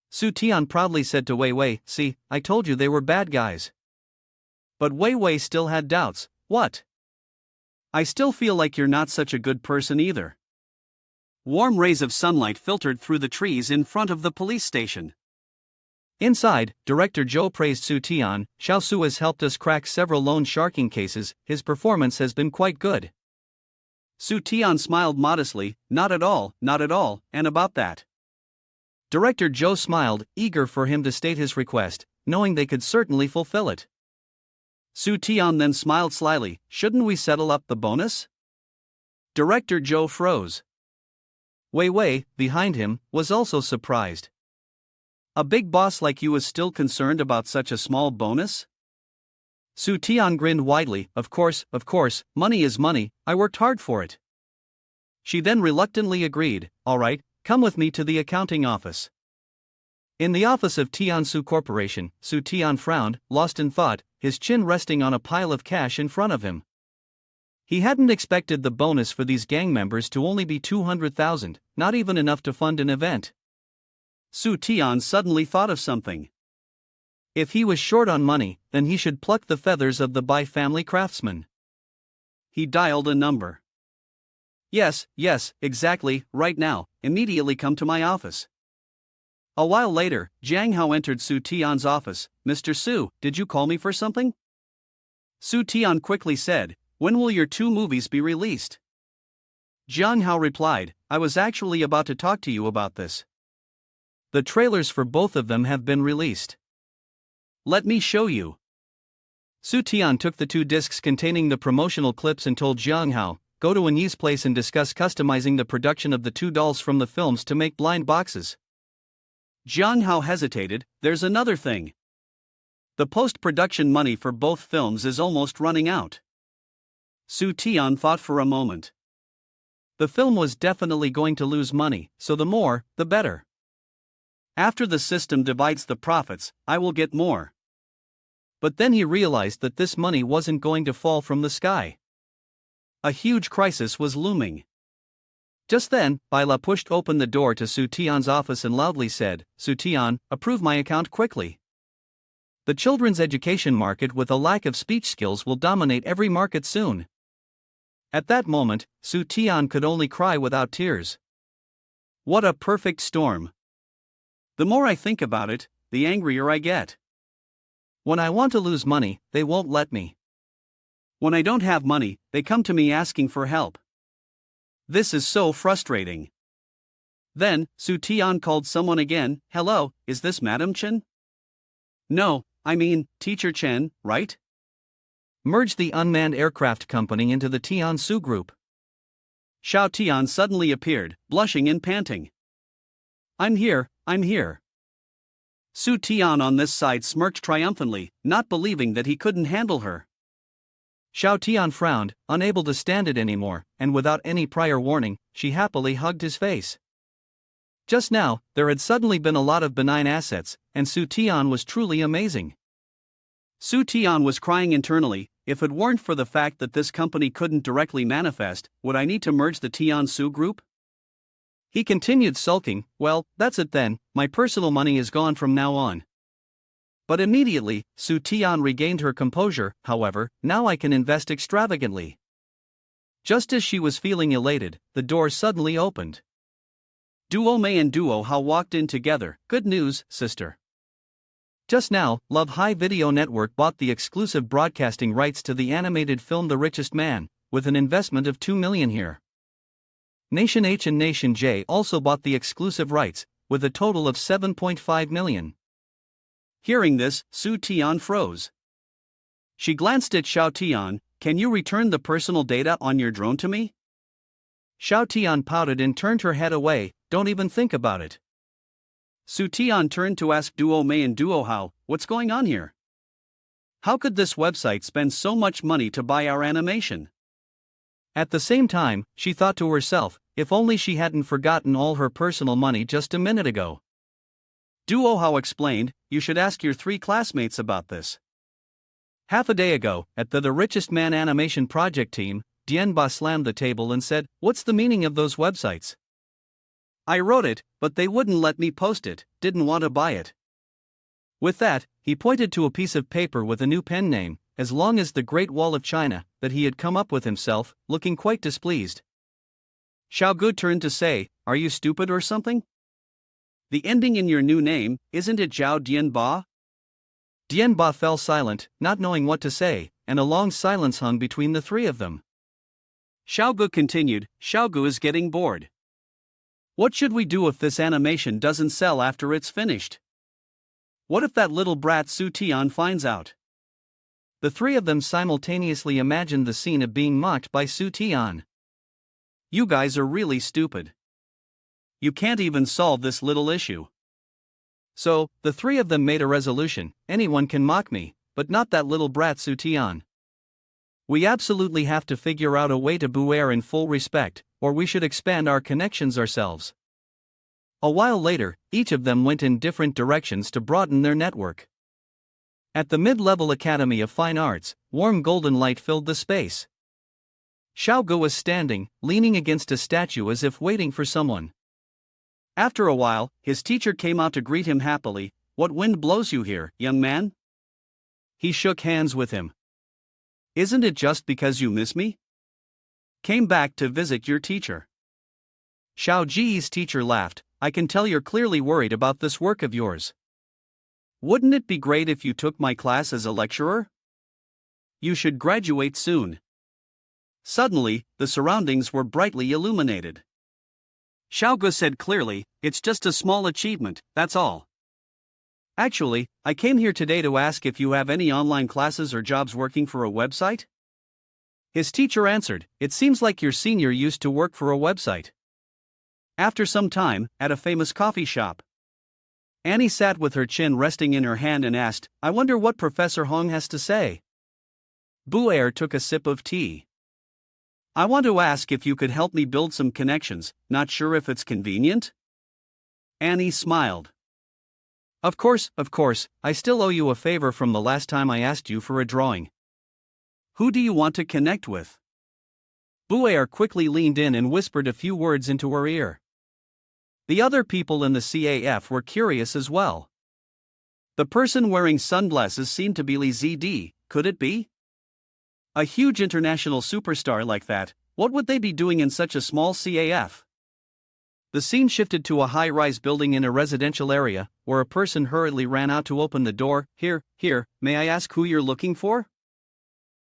Su Tian proudly said to Wei Wei, "See, I told you they were bad guys." But Wei Wei still had doubts. "What? I still feel like you're not such a good person either." Warm rays of sunlight filtered through the trees in front of the police station. Inside, Director Zhou praised Su Tian. "Xiao Su has helped us crack several loan sharking cases. His performance has been quite good." Su Tian smiled modestly. Not at all, and about that?" Director Zhou smiled, eager for him to state his request, knowing they could certainly fulfill it. Su Tian then smiled slyly. "Shouldn't we settle up the bonus?" Director Zhou froze. Wei Wei, behind him, was also surprised. "A big boss like you is still concerned about such a small bonus?" Su Tian grinned widely. Of course, money is money, I worked hard for it." She then reluctantly agreed. "All right, come with me to the accounting office." In the office of Tansu Corporation, Su Tian frowned, lost in thought, his chin resting on a pile of cash in front of him. He hadn't expected the bonus for these gang members to only be 200,000, not even enough to fund an event. Su Tian suddenly thought of something. If he was short on money, then he should pluck the feathers of the Bai family craftsman. He dialed a number. Yes, exactly, right now, immediately come to my office." A while later, Jiang Hao entered Su Tian's office. "Mr. Su, did you call me for something?" Su Tian quickly said, "When will your 2 movies be released?" Jiang Hao replied, "I was actually about to talk to you about this. The trailers for both of them have been released. Let me show you." Su Tian took the 2 discs containing the promotional clips and told Jiang Hao, "Go to Wenyi's place and discuss customizing the production of the 2 dolls from the films to make blind boxes." Jiang Hao hesitated. "There's another thing. The post-production money for both films is almost running out." Su Tian thought for a moment. The film was definitely going to lose money, so the more, the better. After the system divides the profits, I will get more. But then he realized that this money wasn't going to fall from the sky. A huge crisis was looming. Just then, Bai La pushed open the door to Su Tian's office and loudly said, "Su Tian, approve my account quickly. The children's education market with a lack of speech skills will dominate every market soon." At that moment, Su Tian could only cry without tears. What a perfect storm. The more I think about it, the angrier I get. When I want to lose money, they won't let me. When I don't have money, they come to me asking for help. This is so frustrating. Then, Su Tian called someone again. "Hello, is this Madam Chen?" "No, I mean, Teacher Chen, right?" Merge the unmanned aircraft company into the Tiansu Group. Xiao Tian suddenly appeared, blushing and panting. I'm here. Su Tian on this side smirked triumphantly, not believing that he couldn't handle her. Xiao Tian frowned, unable to stand it anymore, and without any prior warning, she happily hugged his face. Just now, there had suddenly been a lot of benign assets, and Su Tian was truly amazing. Su Tian was crying internally. If it weren't for the fact that this company couldn't directly manifest, would I need to merge the Tian Su group? He continued sulking. Well, that's it then, my personal money is gone from now on. But immediately, Su Tian regained her composure. However, now I can invest extravagantly. Just as she was feeling elated, the door suddenly opened. Duo Mei and Duo Hao walked in together. Good news, sister. Just now, Love High Video Network bought the exclusive broadcasting rights to the animated film The Richest Man, with an investment of 2 million here. Nation H and Nation J also bought the exclusive rights, with a total of 7.5 million. Hearing this, Su Tian froze. She glanced at Xiao Tian. Can you return the personal data on your drone to me? Xiao Tian pouted and turned her head away. Don't even think about it. Su Tian turned to ask Duo Mei and Duo Hao, what's going on here? How could this website spend so much money to buy our animation? At the same time, she thought to herself, if only she hadn't forgotten all her personal money just a minute ago. Duo Hao explained, you should ask your 3 classmates about this. Half a day ago, at the Richest Man animation project team, Dianba slammed the table and said, what's the meaning of those websites? I wrote it, but they wouldn't let me post it, didn't want to buy it. With that, he pointed to a piece of paper with a new pen name, as long as the Great Wall of China, that he had come up with himself, looking quite displeased. Xiao Gu turned to say, are you stupid or something? The ending in your new name, isn't it Zhao Dianba? Dianba fell silent, not knowing what to say, and a long silence hung between the 3 of them. Xiao Gu continued, Xiao Gu is getting bored. What should we do if this animation doesn't sell after it's finished? What if that little brat Su Tian finds out? The 3 of them simultaneously imagined the scene of being mocked by Su Tian. You guys are really stupid. You can't even solve this little issue. So, the 3 of them made a resolution, anyone can mock me, but not that little brat Su Tian. We absolutely have to figure out a way to buer in full respect, or we should expand our connections ourselves. A while later, each of them went in different directions to broaden their network. At the mid-level Academy of Fine Arts, warm golden light filled the space. Xiao Gu was standing, leaning against a statue as if waiting for someone. After a while, his teacher came out to greet him happily. What wind blows you here, young man? He shook hands with him. Isn't it just because you miss me? Came back to visit your teacher. Xiao Ji's teacher laughed. I can tell you're clearly worried about this work of yours. Wouldn't it be great if you took my class as a lecturer? You should graduate soon. Suddenly, the surroundings were brightly illuminated. Xiao Gu said clearly, it's just a small achievement, that's all. Actually, I came here today to ask if you have any online classes or jobs working for a website? His teacher answered, it seems like your senior used to work for a website. After some time, at a famous coffee shop. Annie sat with her chin resting in her hand and asked, I wonder what Professor Hong has to say. Buer took a sip of tea. I want to ask if you could help me build some connections, not sure if it's convenient? Annie smiled. Of course, I still owe you a favor from the last time I asked you for a drawing. Who do you want to connect with? Buer quickly leaned in and whispered a few words into her ear. The other people in the CAF were curious as well. The person wearing sunglasses seemed to be Li ZD, could it be? A huge international superstar like that, what would they be doing in such a small CAF? The scene shifted to a high-rise building in a residential area, where a person hurriedly ran out to open the door. Here, may I ask who you're looking for?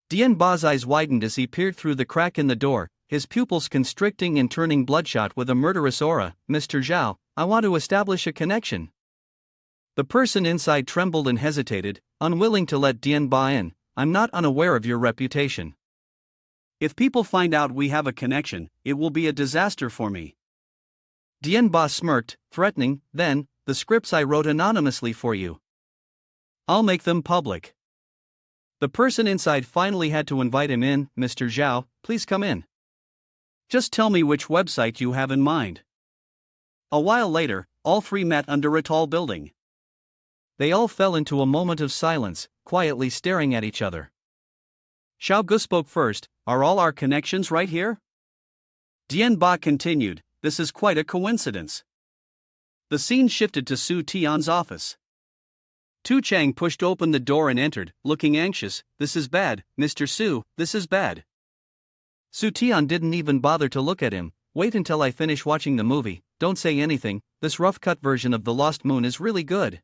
Dianba's eyes widened as he peered through the crack in the door, his pupils constricting and turning bloodshot with a murderous aura. Mr. Zhao, I want to establish a connection. The person inside trembled and hesitated, unwilling to let Dianba in. I'm not unaware of your reputation. If people find out we have a connection, it will be a disaster for me. Dianba smirked, threatening, then, the scripts I wrote anonymously for you. I'll make them public. The person inside finally had to invite him in. "Mr. Zhao, please come in. Just tell me which website you have in mind." A while later, all three met under a tall building. They all fell into a moment of silence, quietly staring at each other. Xiao Gu spoke first. "Are all our connections right here?" Dian Ba continued. "This is quite a coincidence." The scene shifted to Su Tian's office. Tu Chang pushed open the door and entered, looking anxious. "This is bad, Mr. Su, this is bad." Su Tian didn't even bother to look at him. "Wait until I finish watching the movie, don't say anything, this rough-cut version of The Lost Moon is really good."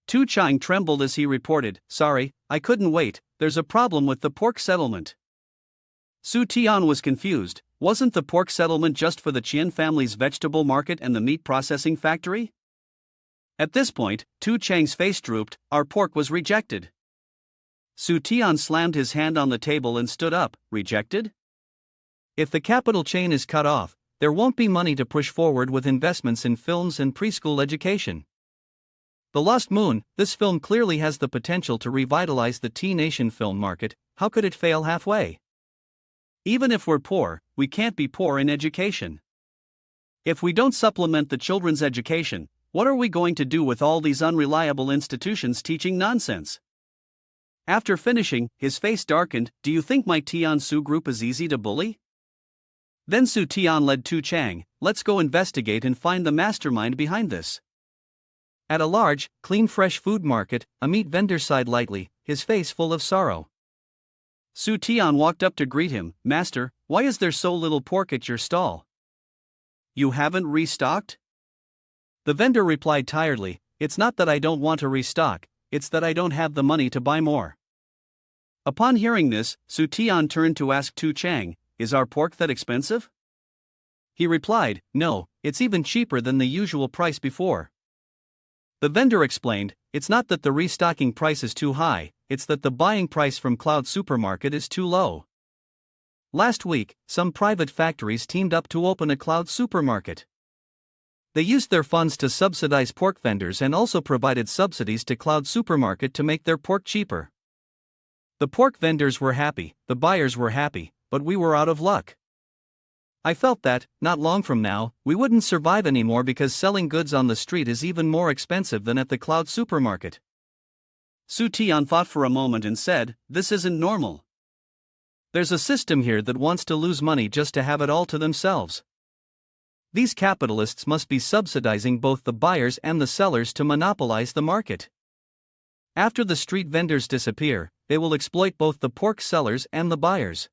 Tu Chang trembled as he reported, "Sorry, I couldn't wait, there's a problem with the pork settlement." Su Tian was confused. Wasn't the pork settlement just for the Chen family's vegetable market and the meat processing factory? At this point, Tu Chang's face drooped. "Our pork was rejected." Su Tian slammed his hand on the table and stood up. "Rejected? If the capital chain is cut off, there won't be money to push forward with investments in films and preschool education. The Lost Moon, this film clearly has the potential to revitalize the T-Nation film market. How could it fail halfway? Even if we're poor, we can't be poor in education. If we don't supplement the children's education, what are we going to do with all these unreliable institutions teaching nonsense?" After finishing, his face darkened. "Do you think my Tian Su group is easy to bully?" Then Su Tian led Tu Chang. "Let's go investigate and find the mastermind behind this." At a large, clean fresh food market, a meat vendor sighed lightly, his face full of sorrow. Su Tian walked up to greet him. "Master, why is there so little pork at your stall? You haven't restocked?" The vendor replied tiredly, "It's not that I don't want to restock, it's that I don't have the money to buy more." Upon hearing this, Su Tian turned to ask Tu Chang, "Is our pork that expensive?" He replied, "No, it's even cheaper than the usual price before." The vendor explained, "It's not that the restocking price is too high, it's that the buying price from Cloud Supermarket is too low. Last week, some private factories teamed up to open a Cloud Supermarket. They used their funds to subsidize pork vendors and also provided subsidies to Cloud Supermarket to make their pork cheaper. The pork vendors were happy, the buyers were happy, but we were out of luck. I felt that, not long from now, we wouldn't survive anymore because selling goods on the street is even more expensive than at the Cloud Supermarket." Su Tian thought for a moment and said, "This isn't normal. There's a system here that wants to lose money just to have it all to themselves. These capitalists must be subsidizing both the buyers and the sellers to monopolize the market. After the street vendors disappear, they will exploit both the pork sellers and the buyers.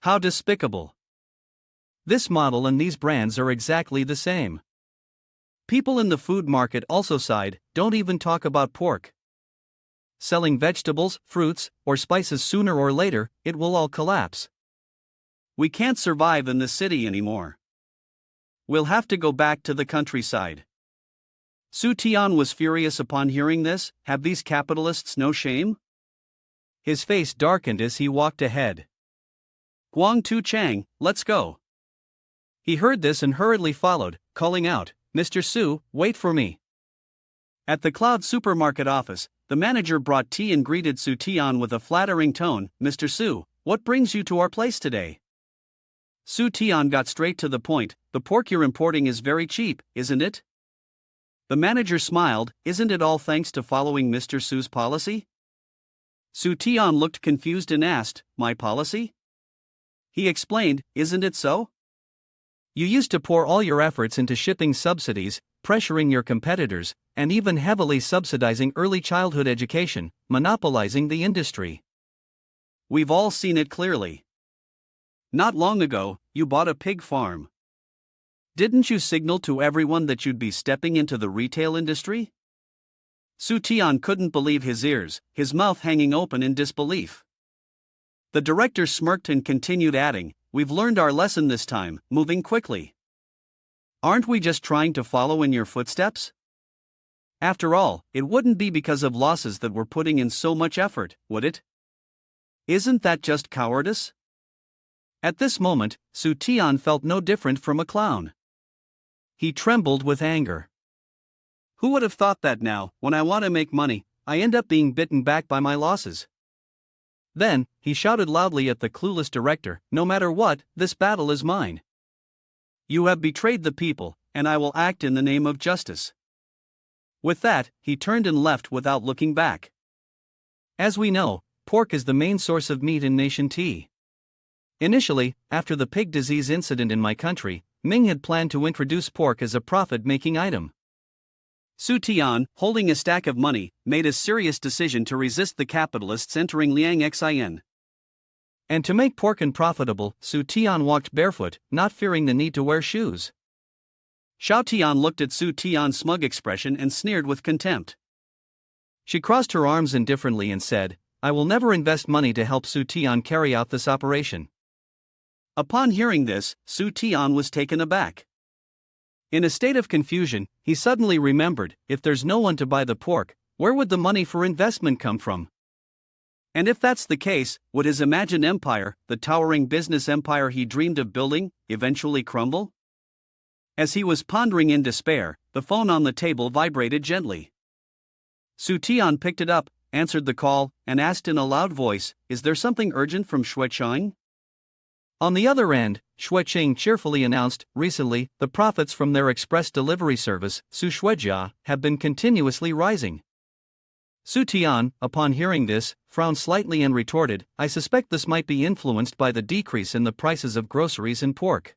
How despicable. This model and these brands are exactly the same." People in the food market also sighed. "Don't even talk about pork. Selling vegetables, fruits, or spices, sooner or later, it will all collapse. We can't survive in the city anymore. We'll have to go back to the countryside." Su Tian was furious upon hearing this. Have these capitalists no shame? His face darkened as he walked ahead. "Guang Tu Chang, let's go." He heard this and hurriedly followed, calling out, "Mr. Su, wait for me." At the Cloud Supermarket office, the manager brought tea and greeted Su Tian with a flattering tone. "Mr. Su, what brings you to our place today?" Su Tian got straight to the point. "The pork you're importing is very cheap, isn't it?" The manager smiled. "Isn't it all thanks to following Mr. Su's policy?" Su Tian looked confused and asked, "My policy?" He explained, "Isn't it so? You used to pour all your efforts into shipping subsidies, pressuring your competitors, and even heavily subsidizing early childhood education, monopolizing the industry. We've all seen it clearly. Not long ago, you bought a pig farm. Didn't you signal to everyone that you'd be stepping into the retail industry?" Su Tian couldn't believe his ears, his mouth hanging open in disbelief. The director smirked and continued adding, "We've learned our lesson this time, moving quickly. Aren't we just trying to follow in your footsteps? After all, it wouldn't be because of losses that we're putting in so much effort, would it? Isn't that just cowardice?" At this moment, Su Tian felt no different from a clown. He trembled with anger. Who would have thought that now, when I want to make money, I end up being bitten back by my losses? Then, he shouted loudly at the clueless director, "No matter what, this battle is mine. You have betrayed the people, and I will act in the name of justice." With that, he turned and left without looking back. As we know, pork is the main source of meat in Nation T. Initially, after the pig disease incident in my country, Ming had planned to introduce pork as a profit-making item. Su Tian, holding a stack of money, made a serious decision to resist the capitalists entering Liang Xin. And to make pork unprofitable, Su Tian walked barefoot, not fearing the need to wear shoes. Xiao Tian looked at Su Tian's smug expression and sneered with contempt. She crossed her arms indifferently and said, "I will never invest money to help Su Tian carry out this operation." Upon hearing this, Su Tian was taken aback. In a state of confusion, he suddenly remembered, if there's no one to buy the pork, where would the money for investment come from? And if that's the case, would his imagined empire, the towering business empire he dreamed of building, eventually crumble? As he was pondering in despair, the phone on the table vibrated gently. Su Tian picked it up, answered the call, and asked in a loud voice, "Is there something urgent from Xuecheng?" On the other end, Xuecheng cheerfully announced, "Recently, the profits from their express delivery service, Su Shuijia, have been continuously rising." Su Tian, upon hearing this, frowned slightly and retorted, "I suspect this might be influenced by the decrease in the prices of groceries and pork."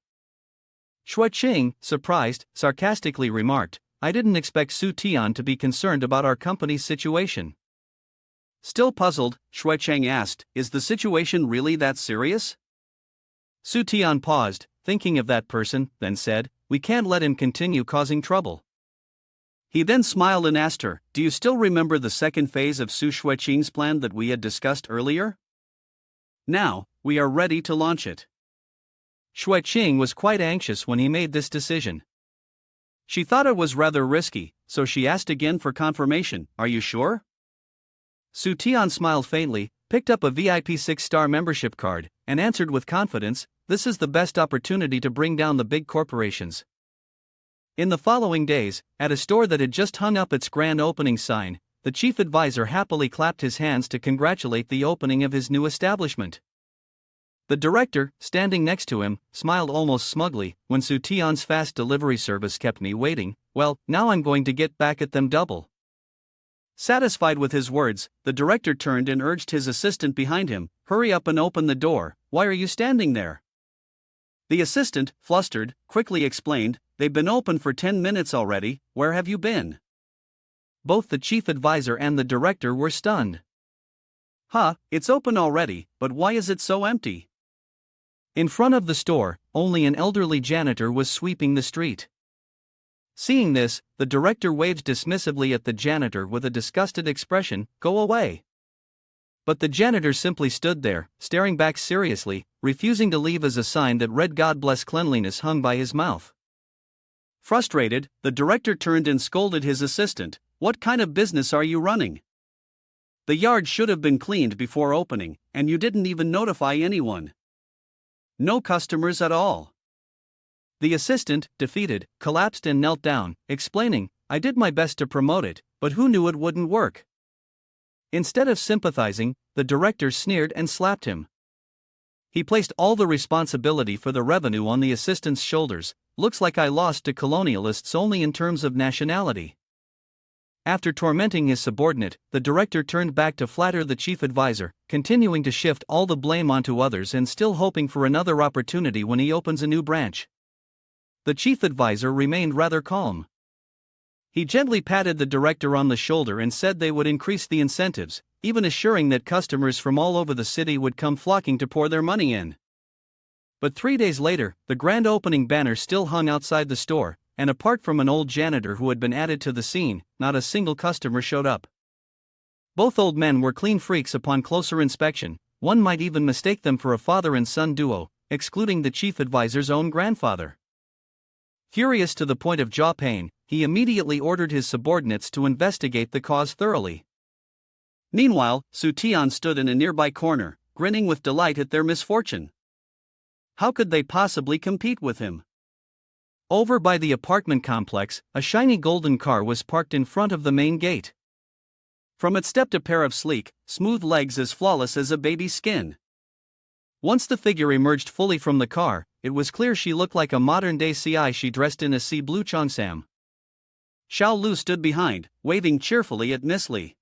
Xuecheng, surprised, sarcastically remarked, "I didn't expect Su Tian to be concerned about our company's situation." Still puzzled, Xuecheng asked, "Is the situation really that serious?" Su Tian paused, thinking of that person, then said, "We can't let him continue causing trouble." He then smiled and asked her, "Do you still remember the second phase of Su Xuecheng's plan that we had discussed earlier? Now, we are ready to launch it." Xuecheng was quite anxious when he made this decision. She thought it was rather risky, so she asked again for confirmation, "Are you sure?" Su Tian smiled faintly, picked up a VIP 6-star membership card, and answered with confidence, "This is the best opportunity to bring down the big corporations." In the following days, at a store that had just hung up its grand opening sign, the chief advisor happily clapped his hands to congratulate the opening of his new establishment. The director, standing next to him, smiled almost smugly, "When Su Tian's fast delivery service kept me waiting, well, now I'm going to get back at them double." Satisfied with his words, the director turned and urged his assistant behind him, "Hurry up and open the door, why are you standing there?" The assistant, flustered, quickly explained, "They've been open for 10 minutes already, where have you been?" Both the chief advisor and the director were stunned. It's open already, but why is it so empty?" In front of the store, only an elderly janitor was sweeping the street. Seeing this, the director waved dismissively at the janitor with a disgusted expression, "Go away." But the janitor simply stood there, staring back seriously, refusing to leave as a sign that read "God bless cleanliness" hung by his mouth. Frustrated, the director turned and scolded his assistant, "What kind of business are you running? The yard should have been cleaned before opening, and you didn't even notify anyone. No customers at all." The assistant, defeated, collapsed and knelt down, explaining, "I did my best to promote it, but who knew it wouldn't work?" Instead of sympathizing, the director sneered and slapped him. He placed all the responsibility for the revenue on the assistant's shoulders. "Looks like I lost to colonialists only in terms of nationality." After tormenting his subordinate, the director turned back to flatter the chief advisor, continuing to shift all the blame onto others and still hoping for another opportunity when he opens a new branch. The chief advisor remained rather calm. He gently patted the director on the shoulder and said they would increase the incentives, even assuring that customers from all over the city would come flocking to pour their money in. But 3 days later, the grand opening banner still hung outside the store, and apart from an old janitor who had been added to the scene, not a single customer showed up. Both old men were clean freaks upon closer inspection, one might even mistake them for a father and son duo, excluding the chief advisor's own grandfather. Furious to the point of jaw pain, he immediately ordered his subordinates to investigate the cause thoroughly. Meanwhile, Su Tian stood in a nearby corner, grinning with delight at their misfortune. How could they possibly compete with him? Over by the apartment complex, a shiny golden car was parked in front of the main gate. From it stepped a pair of sleek, smooth legs as flawless as a baby's skin. Once the figure emerged fully from the car, it was clear she looked like a modern-day CI. She dressed in a sea blue cheongsam. Xiao Lu stood behind, waving cheerfully at Miss Li.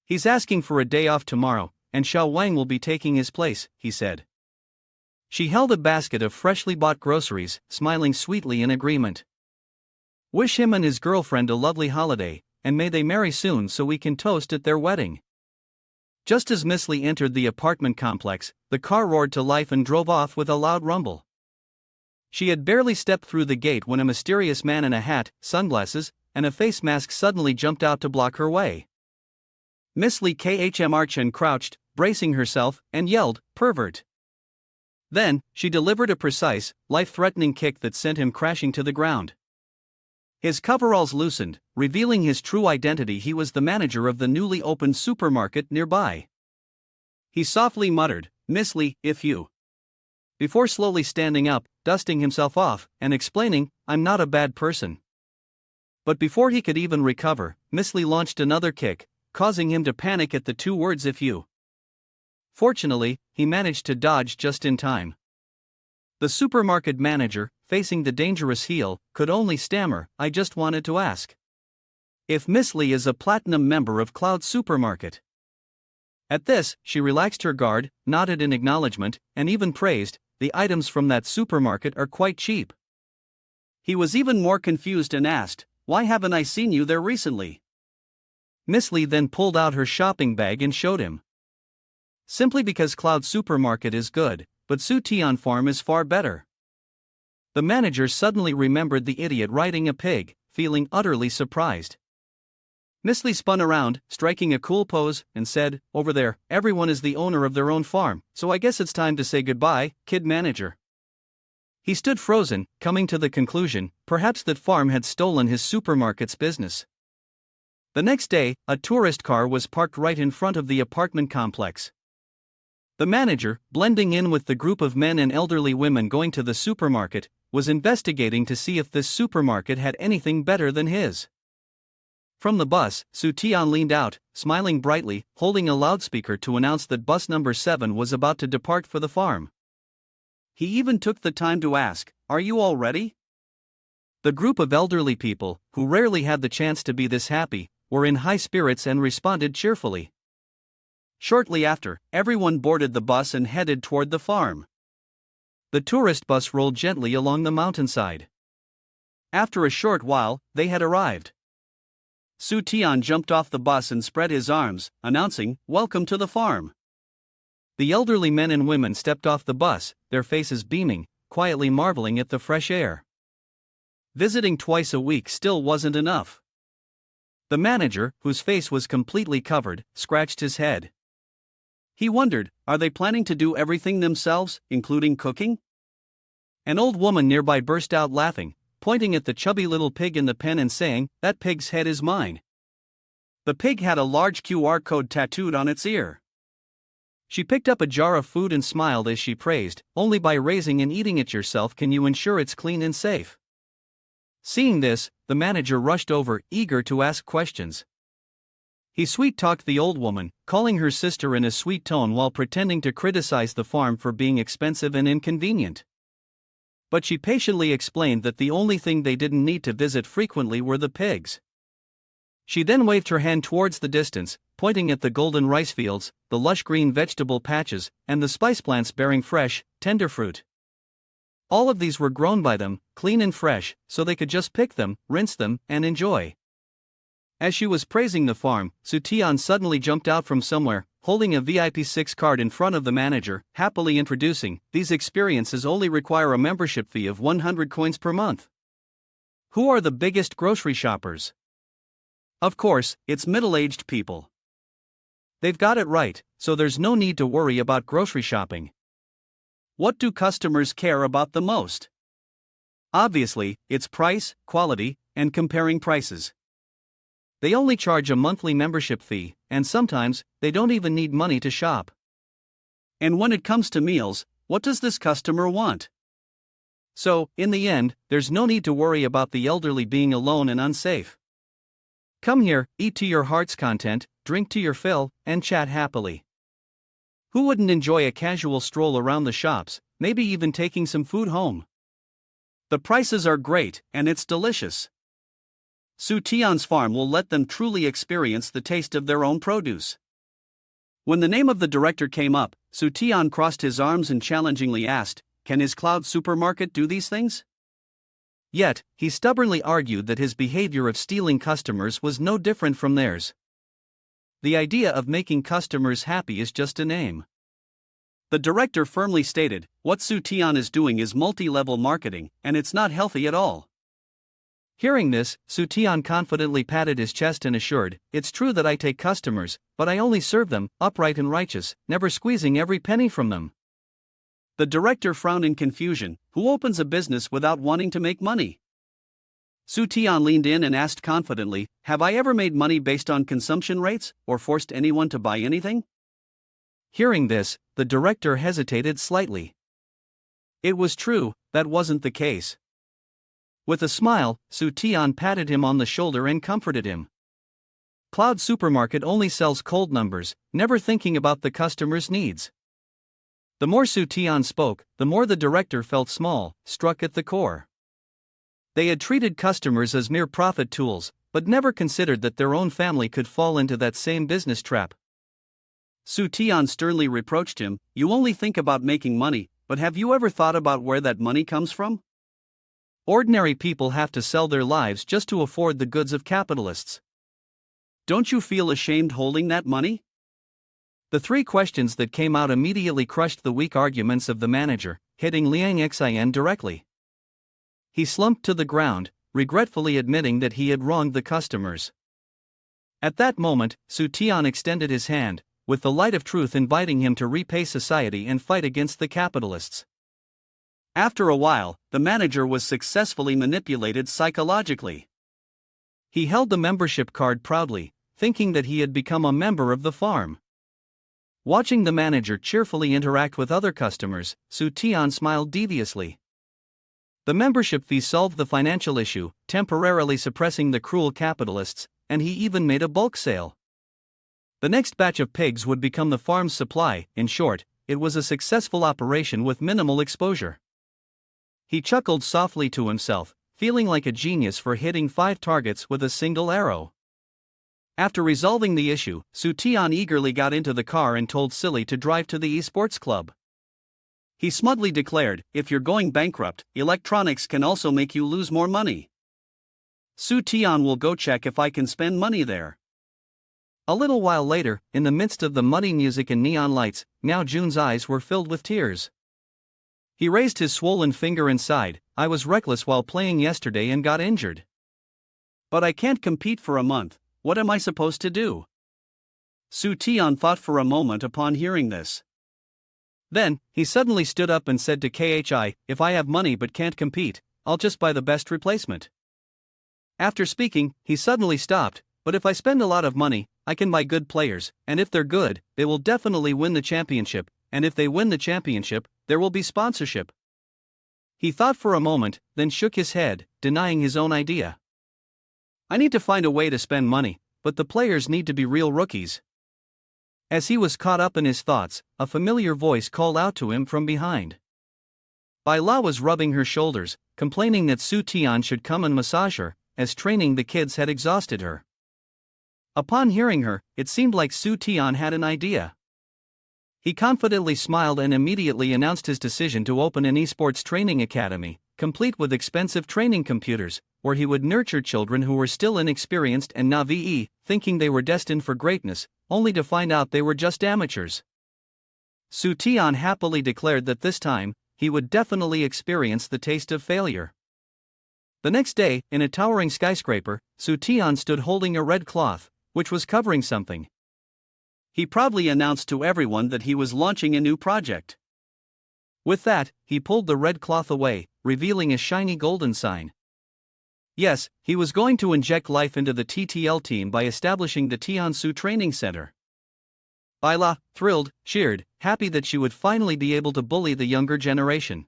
"He's asking for a day off tomorrow, and Xiao Wang will be taking his place," he said. She held a basket of freshly bought groceries, smiling sweetly in agreement. "Wish him and his girlfriend a lovely holiday, and may they marry soon so we can toast at their wedding." Just as Miss Li entered the apartment complex, the car roared to life and drove off with a loud rumble. She had barely stepped through the gate when a mysterious man in a hat, sunglasses, and a face mask suddenly jumped out to block her way. Miss Li Chen crouched, bracing herself, and yelled, "Pervert!" Then, she delivered a precise, life-threatening kick that sent him crashing to the ground. His coveralls loosened, revealing his true identity. He was the manager of the newly opened supermarket nearby. He softly muttered, "Miss Li, if you..." before slowly standing up, dusting himself off, and explaining, "I'm not a bad person." But before he could even recover, Miss Li launched another kick, causing him to panic at the two words "if you." Fortunately, he managed to dodge just in time. The supermarket manager, facing the dangerous heel, could only stammer, "I just wanted to ask if Miss Li is a platinum member of Cloud Supermarket." At this, she relaxed her guard, nodded in acknowledgement, and even praised, "The items from that supermarket are quite cheap." He was even more confused and asked, "Why haven't I seen you there recently?" Miss Li then pulled out her shopping bag and showed him. "Simply because Cloud Supermarket is good, but Su Tian Farm is far better." The manager suddenly remembered the idiot riding a pig, feeling utterly surprised. Miss Li spun around, striking a cool pose, and said, "Over there, everyone is the owner of their own farm, so I guess it's time to say goodbye, kid manager." He stood frozen, coming to the conclusion, perhaps that farm had stolen his supermarket's business. The next day, a tourist car was parked right in front of the apartment complex. The manager, blending in with the group of men and elderly women going to the supermarket, was investigating to see if this supermarket had anything better than his. From the bus, Su Tian leaned out, smiling brightly, holding a loudspeaker to announce that bus number 7 was about to depart for the farm. He even took the time to ask, "Are you all ready?" The group of elderly people, who rarely had the chance to be this happy, were in high spirits and responded cheerfully. Shortly after, everyone boarded the bus and headed toward the farm. The tourist bus rolled gently along the mountainside. After a short while, they had arrived. Su Tian jumped off the bus and spread his arms, announcing, "Welcome to the farm." The elderly men and women stepped off the bus, their faces beaming, quietly marveling at the fresh air. Visiting twice a week still wasn't enough. The manager, whose face was completely covered, scratched his head. He wondered, are they planning to do everything themselves, including cooking? An old woman nearby burst out laughing, pointing at the chubby little pig in the pen and saying, "That pig's head is mine." The pig had a large QR code tattooed on its ear. She picked up a jar of food and smiled as she praised, "Only by raising and eating it yourself can you ensure it's clean and safe." Seeing this, the manager rushed over, eager to ask questions. He sweet-talked the old woman, calling her sister in a sweet tone while pretending to criticize the farm for being expensive and inconvenient. But she patiently explained that the only thing they didn't need to visit frequently were the pigs. She then waved her hand towards the distance, pointing at the golden rice fields, the lush green vegetable patches, and the spice plants bearing fresh, tender fruit. All of these were grown by them, clean and fresh, so they could just pick them, rinse them, and enjoy. As she was praising the farm, Su Tian suddenly jumped out from somewhere, holding a VIP 6 card in front of the manager, happily introducing, "These experiences only require a membership fee of 100 coins per month." Who are the biggest grocery shoppers? Of course, it's middle-aged people. They've got it right, so there's no need to worry about grocery shopping. What do customers care about the most? Obviously, it's price, quality, and comparing prices. They only charge a monthly membership fee, and sometimes, they don't even need money to shop. And when it comes to meals, what does this customer want? So, in the end, there's no need to worry about the elderly being alone and unsafe. Come here, eat to your heart's content, drink to your fill, and chat happily. Who wouldn't enjoy a casual stroll around the shops, maybe even taking some food home? The prices are great, and it's delicious. Su Tian's farm will let them truly experience the taste of their own produce. When the name of the director came up, Su Tian crossed his arms and challengingly asked, "Can his cloud supermarket do these things?" Yet, he stubbornly argued that his behavior of stealing customers was no different from theirs. The idea of making customers happy is just a name. The director firmly stated, "What Su Tian is doing is multi-level marketing, and it's not healthy at all." Hearing this, Su Tian confidently patted his chest and assured, "It's true that I take customers, but I only serve them, upright and righteous, never squeezing every penny from them." The director frowned in confusion. Who opens a business without wanting to make money? Su Tian leaned in and asked confidently, "Have I ever made money based on consumption rates, or forced anyone to buy anything?" Hearing this, the director hesitated slightly. It was true, that wasn't the case. With a smile, Su Tian patted him on the shoulder and comforted him. Cloud Supermarket only sells cold numbers, never thinking about the customer's needs. The more Su Tian spoke, the more the director felt small, struck at the core. They had treated customers as mere profit tools, but never considered that their own family could fall into that same business trap. Su Tian sternly reproached him, "You only think about making money, but have you ever thought about where that money comes from? Ordinary people have to sell their lives just to afford the goods of capitalists. Don't you feel ashamed holding that money?" The three questions that came out immediately crushed the weak arguments of the manager, hitting Liang Xian directly. He slumped to the ground, regretfully admitting that he had wronged the customers. At that moment, Su Tian extended his hand, with the light of truth inviting him to repay society and fight against the capitalists. After a while, the manager was successfully manipulated psychologically. He held the membership card proudly, thinking that he had become a member of the farm. Watching the manager cheerfully interact with other customers, Su Tian smiled deviously. The membership fee solved the financial issue, temporarily suppressing the cruel capitalists, and he even made a bulk sale. The next batch of pigs would become the farm's supply. In short, it was a successful operation with minimal exposure. He chuckled softly to himself, feeling like a genius for hitting 5 targets with a single arrow. After resolving the issue, Su Tian eagerly got into the car and told Silly to drive to the esports club. He smugly declared, "If you're going bankrupt, electronics can also make you lose more money. Su Tian will go check if I can spend money there." A little while later, in the midst of the muddy music and neon lights, Miao Jun's eyes were filled with tears. He raised his swollen finger and sighed, "I was reckless while playing yesterday and got injured. But I can't compete for a month, what am I supposed to do?" Su Tian thought for a moment upon hearing this. Then, he suddenly stood up and said to Khi, "If I have money but can't compete, I'll just buy the best replacement." After speaking, he suddenly stopped, "But if I spend a lot of money, I can buy good players, and if they're good, they will definitely win the championship, and if they win the championship, there will be sponsorship." He thought for a moment, then shook his head, denying his own idea. "I need to find a way to spend money, but the players need to be real rookies." As he was caught up in his thoughts, a familiar voice called out to him from behind. Bai La was rubbing her shoulders, complaining that Su Tian should come and massage her, as training the kids had exhausted her. Upon hearing her, it seemed like Su Tian had an idea. He confidently smiled and immediately announced his decision to open an esports training academy, complete with expensive training computers, where he would nurture children who were still inexperienced and naive, thinking they were destined for greatness, only to find out they were just amateurs. Su Tian happily declared that this time, he would definitely experience the taste of failure. The next day, in a towering skyscraper, Su Tian stood holding a red cloth, which was covering something. He proudly announced to everyone that he was launching a new project. With that, he pulled the red cloth away, revealing a shiny golden sign. Yes, he was going to inject life into the TTL team by establishing the Tiansu Training Center. Bai La, thrilled, cheered, happy that she would finally be able to bully the younger generation.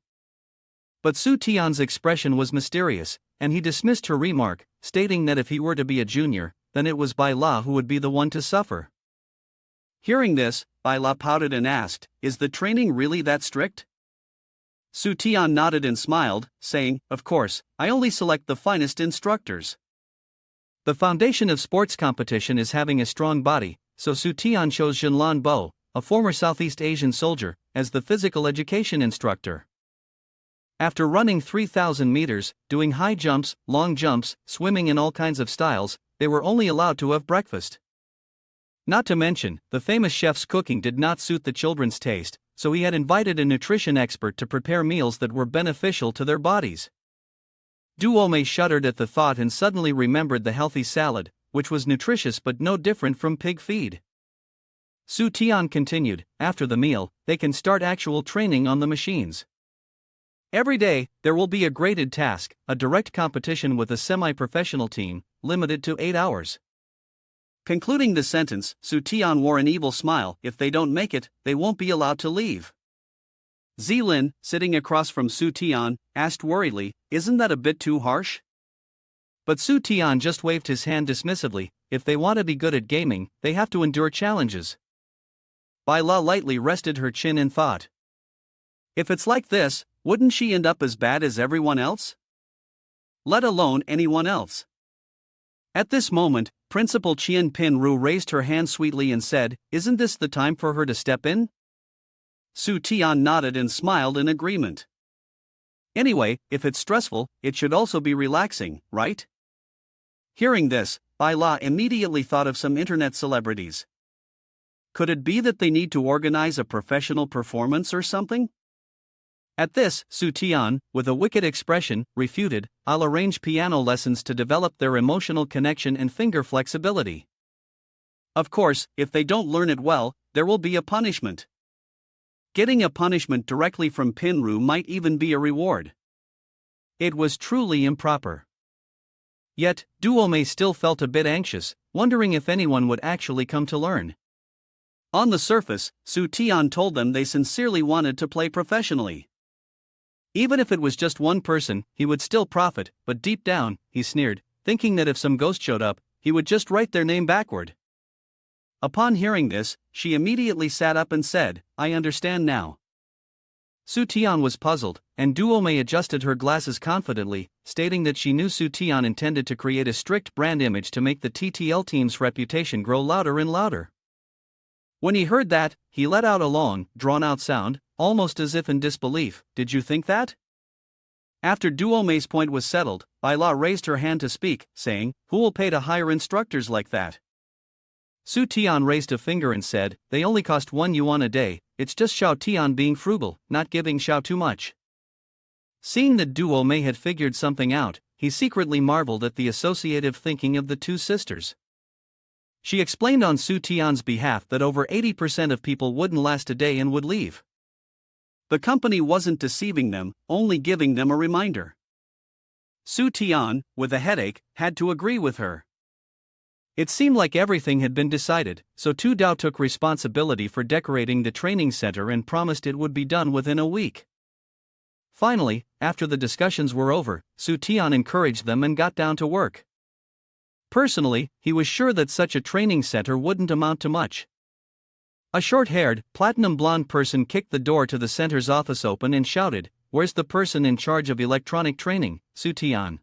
But Su Tian's expression was mysterious, and he dismissed her remark, stating that if he were to be a junior, then it was Bai La who would be the one to suffer. Hearing this, Bai La pouted and asked, "Is the training really that strict?" Su Tian nodded and smiled, saying, "Of course, I only select the finest instructors." The foundation of sports competition is having a strong body, so Su Tian chose Jinlan Bo, a former Southeast Asian soldier, as the physical education instructor. After running 3,000 meters, doing high jumps, long jumps, swimming in all kinds of styles, they were only allowed to have breakfast. Not to mention, the famous chef's cooking did not suit the children's taste, so he had invited a nutrition expert to prepare meals that were beneficial to their bodies. Duomei shuddered at the thought and suddenly remembered the healthy salad, which was nutritious but no different from pig feed. Su Tian continued, "After the meal, they can start actual training on the machines. Every day, there will be a graded task, a direct competition with a semi-professional team, limited to 8 hours." Concluding the sentence, Su Tian wore an evil smile. "If they don't make it, they won't be allowed to leave." Zilin, sitting across from Su Tian, asked worriedly, "Isn't that a bit too harsh?" But Su Tian just waved his hand dismissively. "If they want to be good at gaming, they have to endure challenges." Bai La lightly rested her chin in thought. If it's like this, wouldn't she end up as bad as everyone else? Let alone anyone else. At this moment, Principal Qian Pinru raised her hand sweetly and said, "Isn't this the time for her to step in?" Su Tian nodded and smiled in agreement. "Anyway, if it's stressful, it should also be relaxing, right?" Hearing this, Bai La immediately thought of some internet celebrities. Could it be that they need to organize a professional performance or something? At this, Su Tian, with a wicked expression, refuted, "I'll arrange piano lessons to develop their emotional connection and finger flexibility. Of course, if they don't learn it well, there will be a punishment. Getting a punishment directly from Pinru might even be a reward." It was truly improper. Yet, Duomei still felt a bit anxious, wondering if anyone would actually come to learn. On the surface, Su Tian told them they sincerely wanted to play professionally. Even if it was just one person, he would still profit, but deep down, he sneered, thinking that if some ghost showed up, he would just write their name backward. Upon hearing this, she immediately sat up and said, "I understand now." Su Tian was puzzled, and Duomei adjusted her glasses confidently, stating that she knew Su Tian intended to create a strict brand image to make the TTL team's reputation grow louder and louder. When he heard that, he let out a long, drawn-out sound, almost as if in disbelief. "Did you think that?" After Duomei's point was settled, Bai La raised her hand to speak, saying, "Who will pay to hire instructors like that?" Su Tian raised a finger and said, "They only cost 1 yuan a day, it's just Xiao Tian being frugal, not giving Xiao too much." Seeing that Duomei had figured something out, he secretly marveled at the associative thinking of the two sisters. She explained on Su Tian's behalf that over 80% of people wouldn't last a day and would leave. The company wasn't deceiving them, only giving them a reminder. Su Tian, with a headache, had to agree with her. It seemed like everything had been decided, so Tu Dao took responsibility for decorating the training center and promised it would be done within a week. Finally, after the discussions were over, Su Tian encouraged them and got down to work. Personally, he was sure that such a training center wouldn't amount to much. A short-haired, platinum-blonde person kicked the door to the center's office open and shouted, "Where's the person in charge of electronic training, Su Tian?"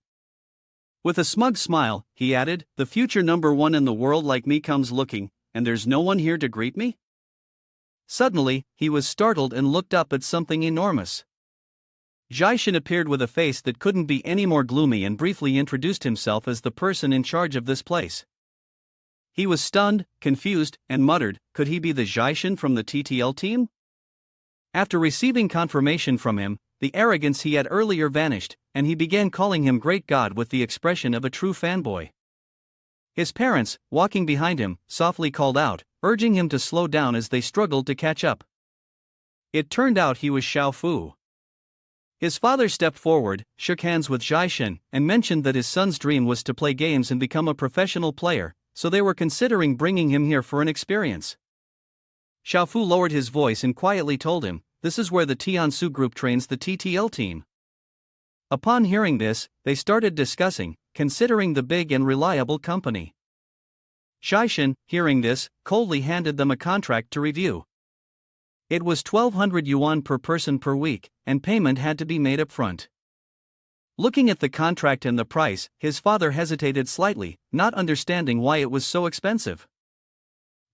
With a smug smile, he added, "The future #1 in the world like me comes looking, and there's no one here to greet me?" Suddenly, he was startled and looked up at something enormous. Zhaishan appeared with a face that couldn't be any more gloomy and briefly introduced himself as the person in charge of this place. He was stunned, confused, and muttered, "Could he be the Zhaishan from the TTL team?" After receiving confirmation from him, the arrogance he had earlier vanished, and he began calling him Great God with the expression of a true fanboy. His parents, walking behind him, softly called out, urging him to slow down as they struggled to catch up. It turned out he was Xiao Fu. His father stepped forward, shook hands with Zhaishan, and mentioned that his son's dream was to play games and become a professional player, so they were considering bringing him here for an experience. Xiao Fu lowered his voice and quietly told him, "This is where the Tiansu group trains the TTL team." Upon hearing this, they started discussing, considering the big and reliable company. Chen, hearing this, coldly handed them a contract to review. It was 1,200 yuan per person per week, and payment had to be made up front. Looking at the contract and the price, his father hesitated slightly, not understanding why it was so expensive.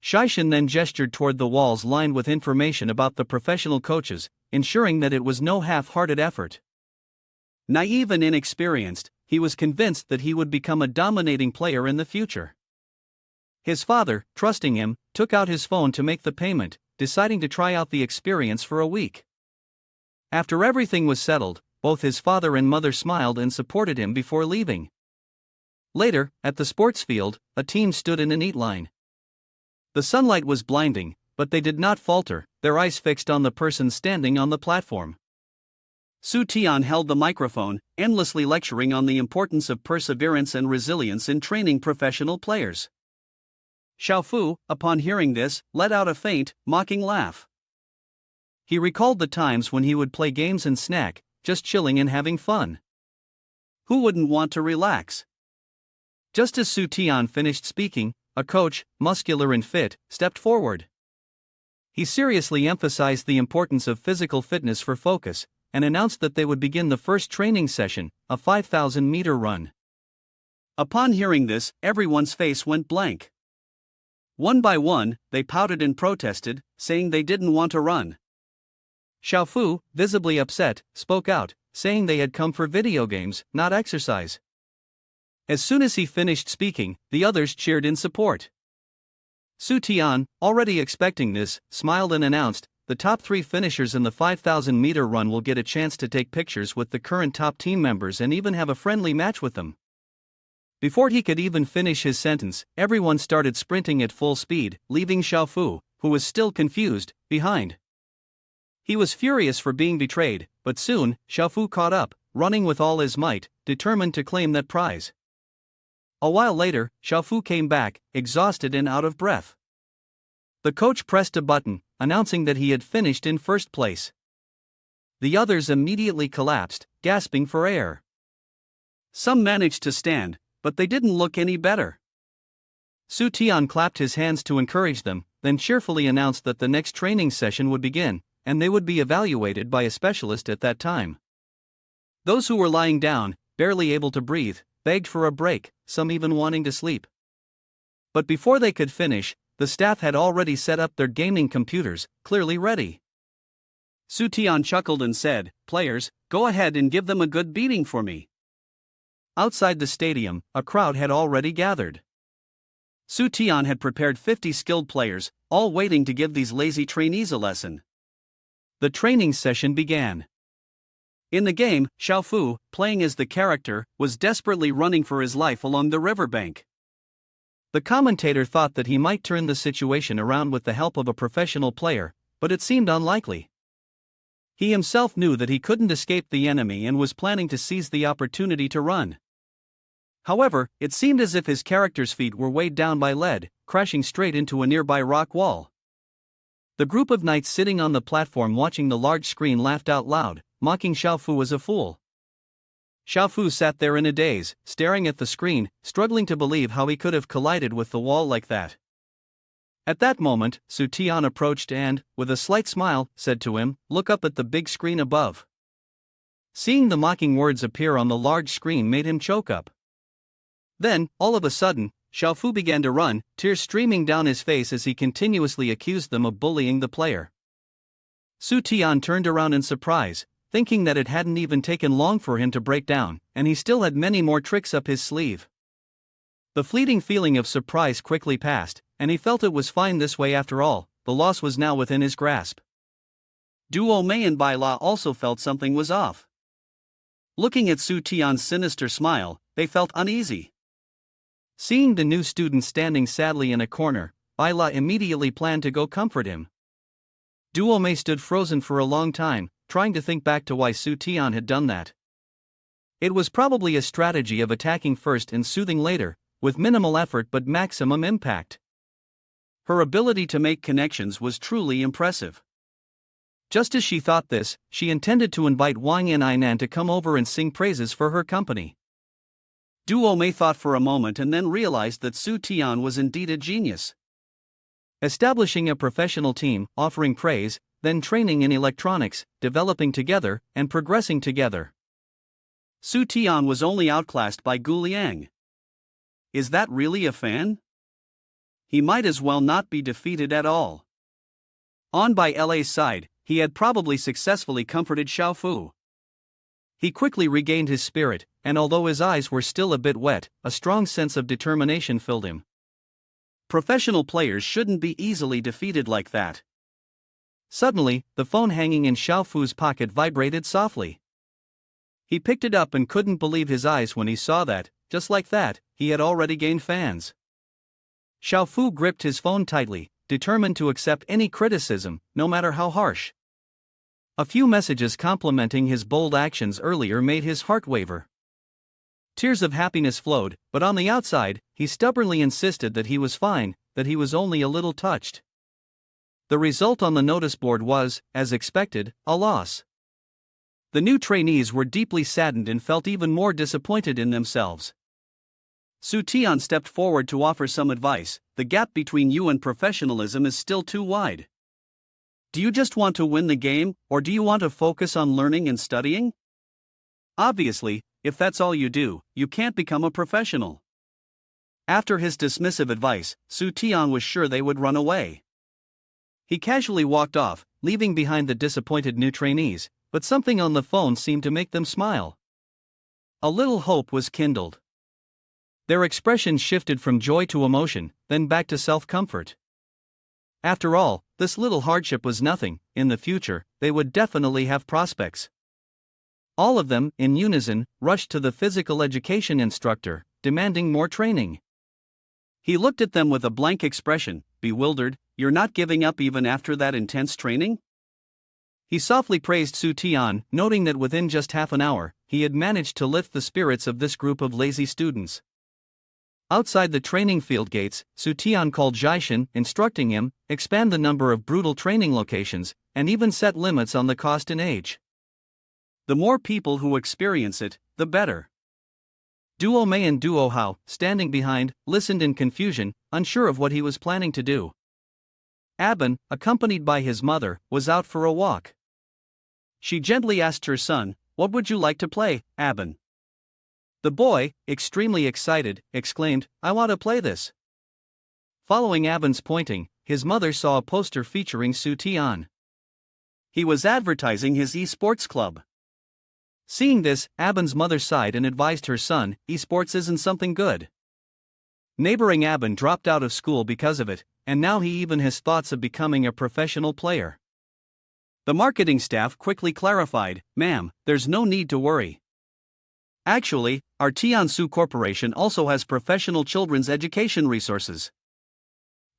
Chen then gestured toward the walls lined with information about the professional coaches, ensuring that it was no half-hearted effort. Naive and inexperienced, he was convinced that he would become a dominating player in the future. His father, trusting him, took out his phone to make the payment, deciding to try out the experience for a week. After everything was settled, both his father and mother smiled and supported him before leaving. Later, at the sports field, a team stood in a neat line. The sunlight was blinding, but they did not falter, their eyes fixed on the person standing on the platform. Su Tian held the microphone, endlessly lecturing on the importance of perseverance and resilience in training professional players. Xiaofu, upon hearing this, let out a faint, mocking laugh. He recalled the times when he would play games and snack, just chilling and having fun. Who wouldn't want to relax? Just as Su Tian finished speaking, a coach, muscular and fit, stepped forward. He seriously emphasized the importance of physical fitness for focus, and announced that they would begin the first training session, a 5,000-meter run. Upon hearing this, everyone's face went blank. One by one, they pouted and protested, saying they didn't want to run. Xiaofu, visibly upset, spoke out, saying they had come for video games, not exercise. As soon as he finished speaking, the others cheered in support. Su Tian, already expecting this, smiled and announced, the top 3 finishers in the 5,000-meter run will get a chance to take pictures with the current top team members and even have a friendly match with them. Before he could even finish his sentence, everyone started sprinting at full speed, leaving Xiaofu, who was still confused, behind. He was furious for being betrayed, but soon, Xiaofu caught up, running with all his might, determined to claim that prize. A while later, Xiaofu came back, exhausted and out of breath. The coach pressed a button, announcing that he had finished in first place. The others immediately collapsed, gasping for air. Some managed to stand, but they didn't look any better. Su Tian clapped his hands to encourage them, then cheerfully announced that the next training session would begin, and they would be evaluated by a specialist at that time. Those who were lying down, barely able to breathe, begged for a break, some even wanting to sleep. But before they could finish, the staff had already set up their gaming computers, clearly ready. Su Tian chuckled and said, "Players, go ahead and give them a good beating for me." Outside the stadium, a crowd had already gathered. Su Tian had prepared 50 skilled players, all waiting to give these lazy trainees a lesson. The training session began. In the game, Xiaofu, playing as the character, was desperately running for his life along the riverbank. The commentator thought that he might turn the situation around with the help of a professional player, but it seemed unlikely. He himself knew that he couldn't escape the enemy and was planning to seize the opportunity to run. However, it seemed as if his character's feet were weighed down by lead, crashing straight into a nearby rock wall. The group of knights sitting on the platform watching the large screen laughed out loud, mocking Xiaofu as a fool. Xiaofu sat there in a daze, staring at the screen, struggling to believe how he could have collided with the wall like that. At that moment, Su Tian approached and, with a slight smile, said to him, "Look up at the big screen above." Seeing the mocking words appear on the large screen made him choke up. Then, all of a sudden, Xiaofu began to run, tears streaming down his face as he continuously accused them of bullying the player. Su Tian turned around in surprise, thinking that it hadn't even taken long for him to break down, and he still had many more tricks up his sleeve. The fleeting feeling of surprise quickly passed, and he felt it was fine this way after all, the loss was now within his grasp. Duo Mei and Bai La also felt something was off. Looking at Su Tian's sinister smile, they felt uneasy. Seeing the new student standing sadly in a corner, Bai La immediately planned to go comfort him. Duo Mei stood frozen for a long time, trying to think back to why Su Tian had done that. It was probably a strategy of attacking first and soothing later, with minimal effort but maximum impact. Her ability to make connections was truly impressive. Just as she thought this, she intended to invite Wang and Ainan to come over and sing praises for her company. Duo Mei thought for a moment and then realized that Su Tian was indeed a genius. Establishing a professional team, offering praise, then training in electronics, developing together, and progressing together. Su Tian was only outclassed by Gu Liang. Is that really a fan? He might as well not be defeated at all. On by LA's side, he had probably successfully comforted Xiao Fu. He quickly regained his spirit, and although his eyes were still a bit wet, a strong sense of determination filled him. Professional players shouldn't be easily defeated like that. Suddenly, the phone hanging in Xiao Fu's pocket vibrated softly. He picked it up and couldn't believe his eyes when he saw that, just like that, he had already gained fans. Xiao Fu gripped his phone tightly, determined to accept any criticism, no matter how harsh. A few messages complimenting his bold actions earlier made his heart waver. Tears of happiness flowed, but on the outside, he stubbornly insisted that he was fine, that he was only a little touched. The result on the notice board was, as expected, a loss. The new trainees were deeply saddened and felt even more disappointed in themselves. Su Tian stepped forward to offer some advice. The gap between you and professionalism is still too wide. Do you just want to win the game, or do you want to focus on learning and studying? Obviously, if that's all you do, you can't become a professional. After his dismissive advice, Su Tian was sure they would run away. He casually walked off, leaving behind the disappointed new trainees, but something on the phone seemed to make them smile. A little hope was kindled. Their expressions shifted from joy to emotion, then back to self-comfort. After all, this little hardship was nothing. In the future, they would definitely have prospects. All of them, in unison, rushed to the physical education instructor, demanding more training. He looked at them with a blank expression, bewildered. You're not giving up even after that intense training? He softly praised Su Tian, noting that within just half an hour, he had managed to lift the spirits of this group of lazy students. Outside the training field gates, Su Tian called Zhaishan, instructing him, expand the number of brutal training locations, and even set limits on the cost and age. The more people who experience it, the better. Duo Mei and Duo Hao, standing behind, listened in confusion, unsure of what he was planning to do. Aben, accompanied by his mother, was out for a walk. She gently asked her son, "What would you like to play, Aben?" The boy, extremely excited, exclaimed, "I want to play this." Following Aben's pointing, his mother saw a poster featuring Su Tian. He was advertising his esports club. Seeing this, Aben's mother sighed and advised her son, "Esports isn't something good." Neighboring Aben dropped out of school because of it, and now he even has thoughts of becoming a professional player. The marketing staff quickly clarified, "Ma'am, there's no need to worry. Actually, our Tansu Corporation also has professional children's education resources.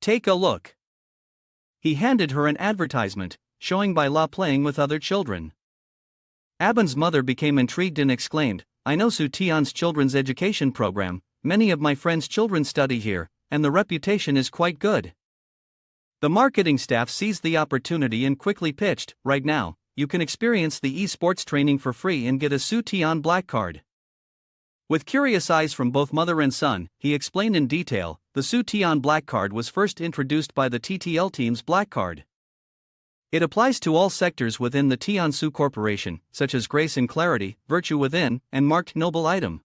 Take a look." He handed her an advertisement, showing Baila playing with other children. Aben's mother became intrigued and exclaimed, "I know Su Tian's children's education program, many of my friends' children study here, and the reputation is quite good." The marketing staff seized the opportunity and quickly pitched, "Right now, you can experience the esports training for free and get a Su Tian black card." With curious eyes from both mother and son, he explained in detail, the Su Tian black card was first introduced by the TTL team's black card. It applies to all sectors within the Tansu Corporation, such as Grace and Clarity, Virtue Within, and Marked Noble Item.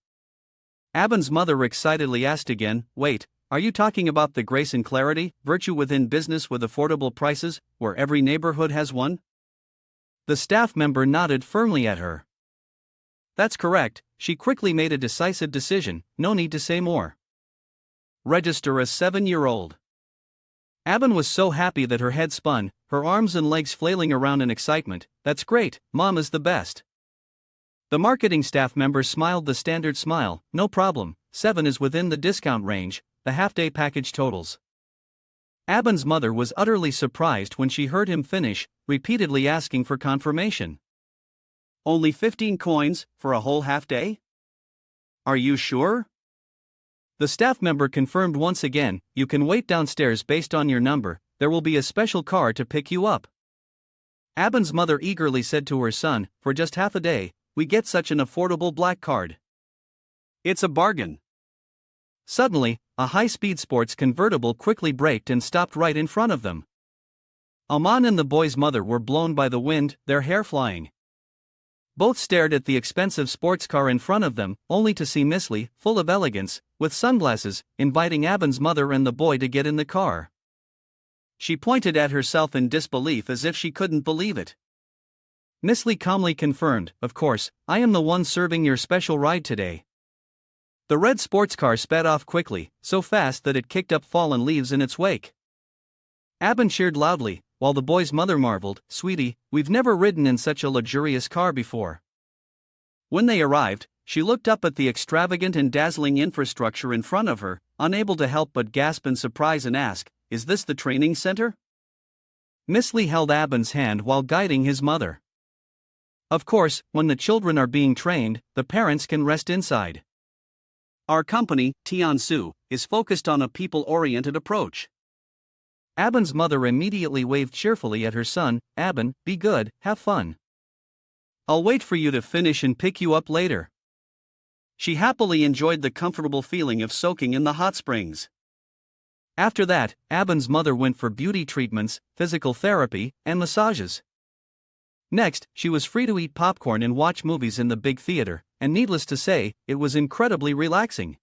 Aben's mother excitedly asked again, "Wait, are you talking about the Grace and Clarity, Virtue Within business with affordable prices, where every neighborhood has one?" The staff member nodded firmly at her. "That's correct." She quickly made a decisive decision, no need to say more. Register a 7-year-old. Aben was so happy that her head spun, her arms and legs flailing around in excitement. "That's great, Mom is the best." The marketing staff member smiled the standard smile, "No problem, 7 is within the discount range, the half-day package totals." Aben's mother was utterly surprised when she heard him finish, repeatedly asking for confirmation. "Only 15 coins, for a whole half-day? Are you sure?" The staff member confirmed once again, "You can wait downstairs based on your number, there will be a special car to pick you up." Aben's mother eagerly said to her son, "For just half a day, we get such an affordable black card." It's a bargain. Suddenly, a high-speed sports convertible quickly braked and stopped right in front of them. Aman and the boy's mother were blown by the wind, their hair flying. Both stared at the expensive sports car in front of them, only to see Misli, full of elegance, with sunglasses, inviting Aban's mother and the boy to get in the car. She pointed at herself in disbelief as if she couldn't believe it. Misli calmly confirmed, "Of course, I am the one serving your special ride today." The red sports car sped off quickly, so fast that it kicked up fallen leaves in its wake. Aban cheered loudly, while the boy's mother marveled, "Sweetie, we've never ridden in such a luxurious car before." When they arrived, she looked up at the extravagant and dazzling infrastructure in front of her, unable to help but gasp in surprise and ask, "Is this the training center?" Misli held Aban's hand while guiding his mother. "Of course, when the children are being trained, the parents can rest inside. Our company, Tansu, is focused on a people-oriented approach." Aban's mother immediately waved cheerfully at her son, "Aban, be good, have fun. I'll wait for you to finish and pick you up later." She happily enjoyed the comfortable feeling of soaking in the hot springs. After that, Aban's mother went for beauty treatments, physical therapy, and massages. Next, she was free to eat popcorn and watch movies in the big theater, and needless to say, it was incredibly relaxing.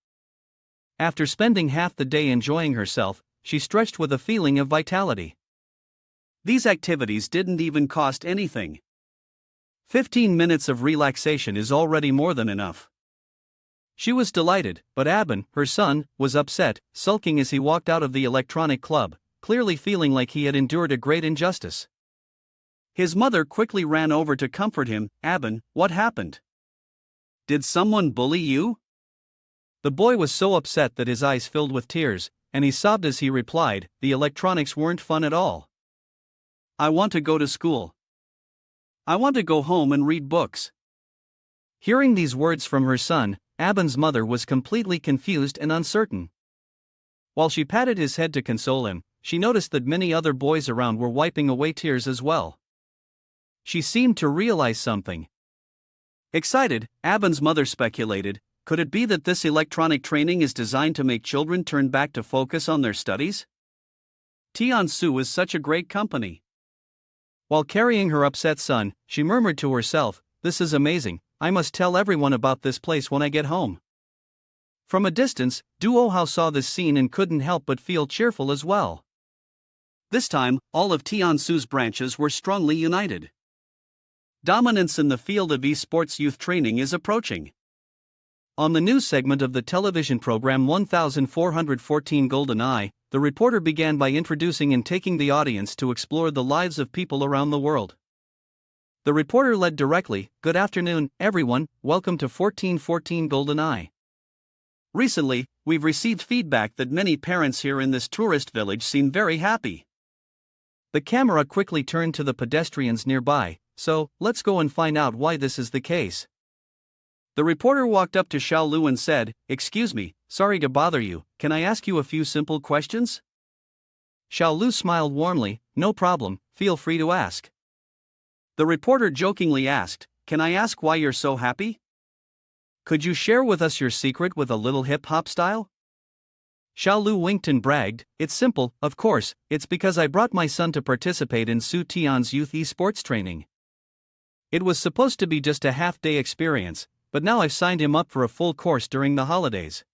After spending half the day enjoying herself, she stretched with a feeling of vitality. These activities didn't even cost anything. 15 minutes of relaxation is already more than enough. She was delighted, but Aban, her son, was upset, sulking as he walked out of the electronic club, clearly feeling like he had endured a great injustice. His mother quickly ran over to comfort him. "Aban, what happened? Did someone bully you?" The boy was so upset that his eyes filled with tears, and he sobbed as he replied, "The electronics weren't fun at all. I want to go to school. I want to go home and read books." Hearing these words from her son, Aban's mother was completely confused and uncertain. While she patted his head to console him, she noticed that many other boys around were wiping away tears as well. She seemed to realize something. Excited, Aban's mother speculated, could it be that this electronic training is designed to make children turn back to focus on their studies? Tansu is such a great company. While carrying her upset son, she murmured to herself, "This is amazing, I must tell everyone about this place when I get home." From a distance, Duo Hao saw this scene and couldn't help but feel cheerful as well. This time, all of Tansu's branches were strongly united. Dominance in the field of esports youth training is approaching. On the news segment of the television program 1414 Golden Eye, the reporter began by introducing and taking the audience to explore the lives of people around the world. The reporter led directly, "Good afternoon, everyone, welcome to 1414 Golden Eye. Recently, we've received feedback that many parents here in this tourist village seem very happy." The camera quickly turned to the pedestrians nearby, "So, let's go and find out why this is the case." The reporter walked up to Xiaolu and said, "Excuse me, sorry to bother you, can I ask you a few simple questions?" Xiaolu smiled warmly, "No problem, feel free to ask." The reporter jokingly asked, "Can I ask why you're so happy? Could you share with us your secret with a little hip-hop style?" Xiaolu winked and bragged, "It's simple, of course, it's because I brought my son to participate in Su Tian's youth esports training. It was supposed to be just a half-day experience, but now I've signed him up for a full course during the holidays."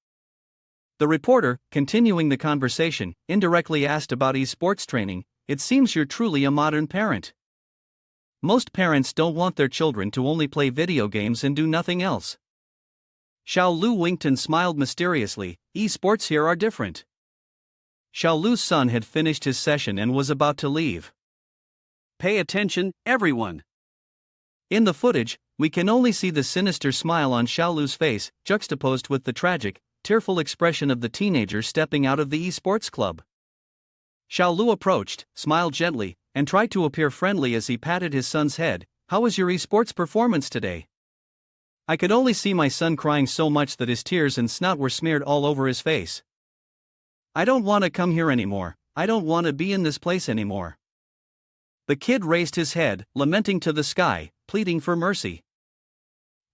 The reporter, continuing the conversation, indirectly asked about esports training, "It seems you're truly a modern parent. Most parents don't want their children to only play video games and do nothing else." Xiaolu winked and smiled mysteriously, "Esports here are different." Xiaolu's son had finished his session and was about to leave. "Pay attention, everyone." In the footage, we can only see the sinister smile on Xiaolu's face, juxtaposed with the tragic, tearful expression of the teenager stepping out of the esports club. Xiaolu approached, smiled gently, and tried to appear friendly as he patted his son's head. "How was your esports performance today?" I could only see my son crying so much that his tears and snot were smeared all over his face. "I don't want to come here anymore, I don't want to be in this place anymore." The kid raised his head, lamenting to the sky, pleading for mercy.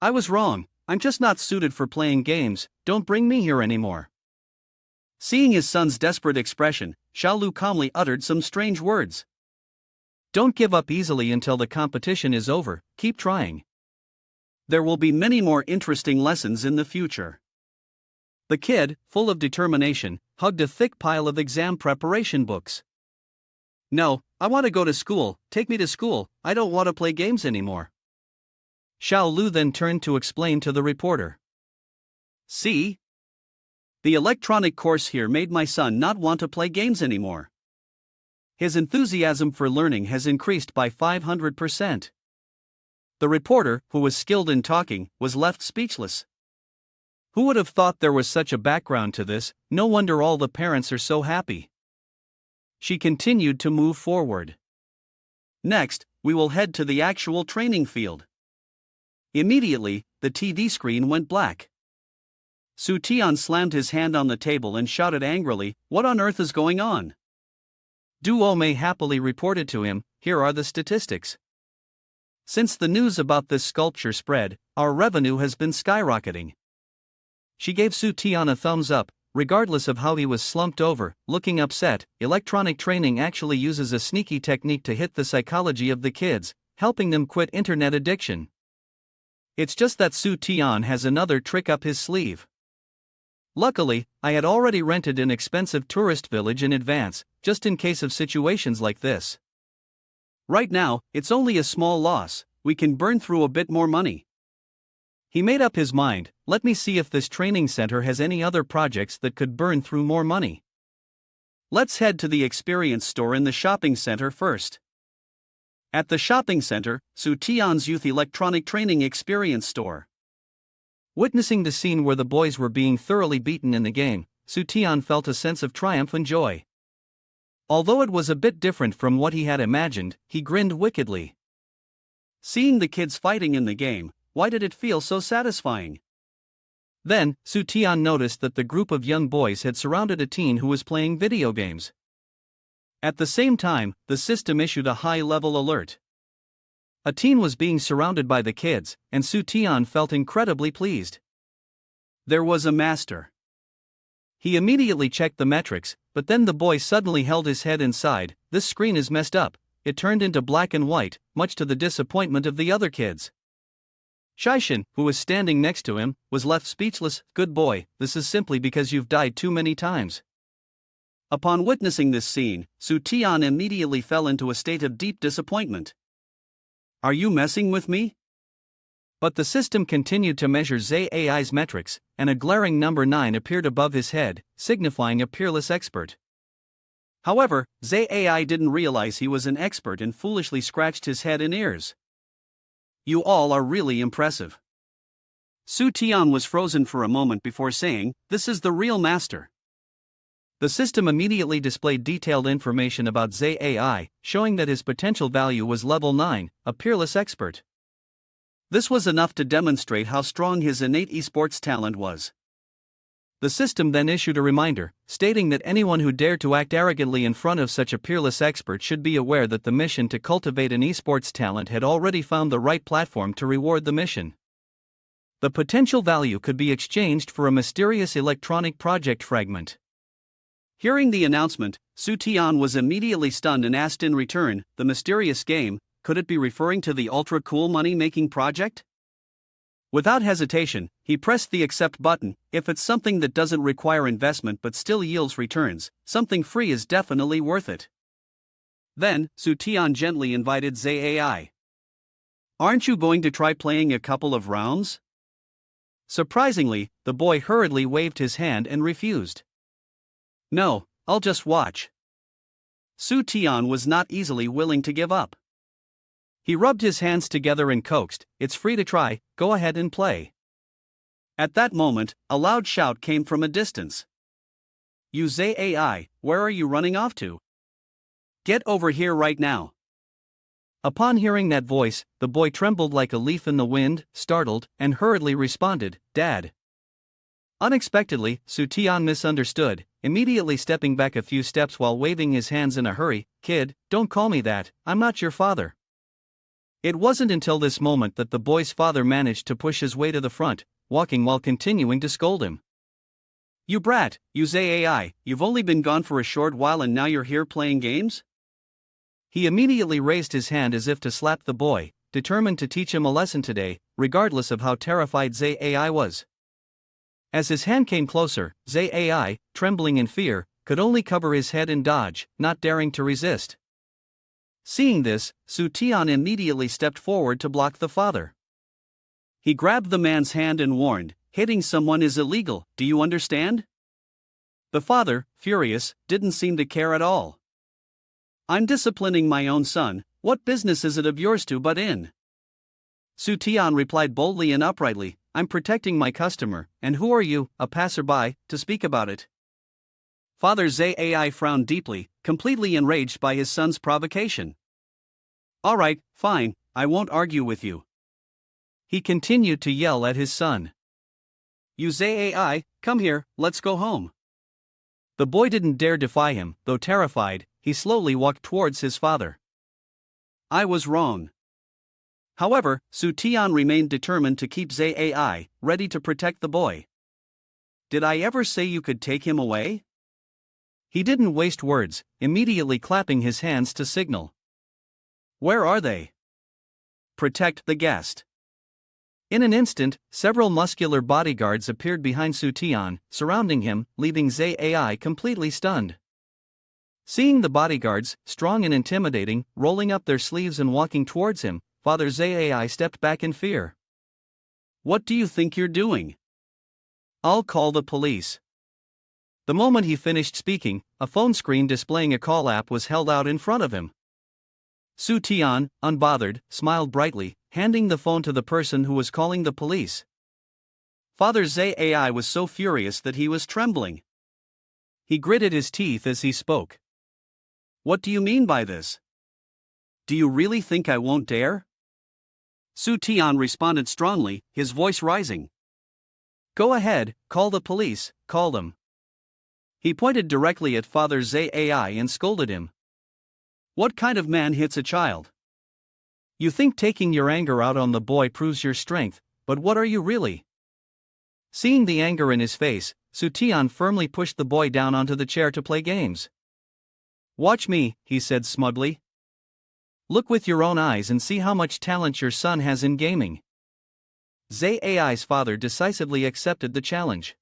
"I was wrong, I'm just not suited for playing games, don't bring me here anymore. Seeing his son's desperate expression, Xiaolu calmly uttered some strange words. Don't give up easily until the competition is over, keep trying. There will be many more interesting lessons in the future. The kid, full of determination, hugged a thick pile of exam preparation books. No, I want to go to school, take me to school, I don't want to play games anymore. Xiaolu then turned to explain to the reporter. See? The electronic course here made my son not want to play games anymore. His enthusiasm for learning has increased by 500%. The reporter, who was skilled in talking, was left speechless. Who would have thought there was such a background to this? No wonder all the parents are so happy. She continued to move forward. Next, we will head to the actual training field. Immediately, the TV screen went black. Su Tian slammed his hand on the table and shouted angrily, "What on earth is going on?" Duo Mei happily reported to him, "Here are the statistics. Since the news about this sculpture spread, our revenue has been skyrocketing." She gave Su Tian a thumbs up, regardless of how he was slumped over, looking upset. Electronic training actually uses a sneaky technique to hit the psychology of the kids, helping them quit internet addiction. It's just that Su Tian has another trick up his sleeve. Luckily, I had already rented an expensive tourist village in advance, just in case of situations like this. Right now, it's only a small loss, we can burn through a bit more money. He made up his mind, let me see if this training center has any other projects that could burn through more money. Let's head to the experience store in the shopping center first. At the shopping center, Su Tian's Youth Electronic Training Experience Store. Witnessing the scene where the boys were being thoroughly beaten in the game, Su Tian felt a sense of triumph and joy. Although it was a bit different from what he had imagined, he grinned wickedly. Seeing the kids fighting in the game, why did it feel so satisfying? Then, Su Tian noticed that the group of young boys had surrounded a teen who was playing video games. At the same time, the system issued a high-level alert. A teen was being surrounded by the kids, and Su Tian felt incredibly pleased. There was a master. He immediately checked the metrics, but then the boy suddenly held his head inside. This screen is messed up. It turned into black and white, much to the disappointment of the other kids. Shaishin, who was standing next to him, was left speechless. Good boy, this is simply because you've died too many times. Upon witnessing this scene, Su Tian immediately fell into a state of deep disappointment. Are you messing with me? But the system continued to measure ZAI's metrics, and a glaring number 9 appeared above his head, signifying a peerless expert. However, ZAI didn't realize he was an expert and foolishly scratched his head and ears. You all are really impressive. Su Tian was frozen for a moment before saying, "This is the real master." The system immediately displayed detailed information about ZAI, showing that his potential value was level 9, a peerless expert. This was enough to demonstrate how strong his innate esports talent was. The system then issued a reminder, stating that anyone who dared to act arrogantly in front of such a peerless expert should be aware that the mission to cultivate an esports talent had already found the right platform to reward the mission. The potential value could be exchanged for a mysterious electronic project fragment. Hearing the announcement, Su Tian was immediately stunned and asked in return, the mysterious game, could it be referring to the ultra-cool money-making project? Without hesitation, he pressed the accept button. If it's something that doesn't require investment but still yields returns, something free is definitely worth it. Then, Su Tian gently invited ZAI. Aren't you going to try playing a couple of rounds? Surprisingly, the boy hurriedly waved his hand and refused. No, I'll just watch. Su Tian was not easily willing to give up. He rubbed his hands together and coaxed, "It's free to try, go ahead and play." At that moment, a loud shout came from a distance. You ZAI, where are you running off to? Get over here right now. Upon hearing that voice, the boy trembled like a leaf in the wind, startled, and hurriedly responded, "Dad." Unexpectedly, Su Tian misunderstood, immediately stepping back a few steps while waving his hands in a hurry. "Kid, don't call me that, I'm not your father." It wasn't until this moment that the boy's father managed to push his way to the front. walking while continuing to scold him. You brat, you AI, you've only been gone for a short while and now you're here playing games? He immediately raised his hand as if to slap the boy, determined to teach him a lesson today, regardless of how terrified AI was. As his hand came closer, AI, trembling in fear, could only cover his head and dodge, not daring to resist. Seeing this, Tian immediately stepped forward to block the father. He grabbed the man's hand and warned, "Hitting someone is illegal, do you understand?" The father, furious, didn't seem to care at all. "I'm disciplining my own son, what business is it of yours to butt in?" Tian replied boldly and uprightly, "I'm protecting my customer, and who are you, a passerby, to speak about it?" Father AI frowned deeply, completely enraged by his son's provocation. "Alright, fine, I won't argue with you." He continued to yell at his son. "You AI, come here, let's go home." The boy didn't dare defy him, though terrified, he slowly walked towards his father. I was wrong. However, Tian remained determined to keep AI, ready to protect the boy. "Did I ever say you could take him away?" He didn't waste words, immediately clapping his hands to signal. "Where are they?" "Protect the guest." In an instant, several muscular bodyguards appeared behind Tian, surrounding him, leaving AI completely stunned. Seeing the bodyguards, strong and intimidating, rolling up their sleeves and walking towards him, Father AI stepped back in fear. "What do you think you're doing?" "I'll call the police." The moment he finished speaking, a phone screen displaying a call app was held out in front of him. Tian, unbothered, smiled brightly, handing the phone to the person who was calling the police. Father AI was so furious that he was trembling. He gritted his teeth as he spoke. "What do you mean by this? Do you really think I won't dare?" Tian responded strongly, his voice rising. "Go ahead, call the police, call them." He pointed directly at Father AI and scolded him. "What kind of man hits a child? You think taking your anger out on the boy proves your strength, but what are you really?" Seeing the anger in his face, Tian firmly pushed the boy down onto the chair to play games. "Watch me," he said smugly. "Look with your own eyes and see how much talent your son has in gaming." AI's father decisively accepted the challenge.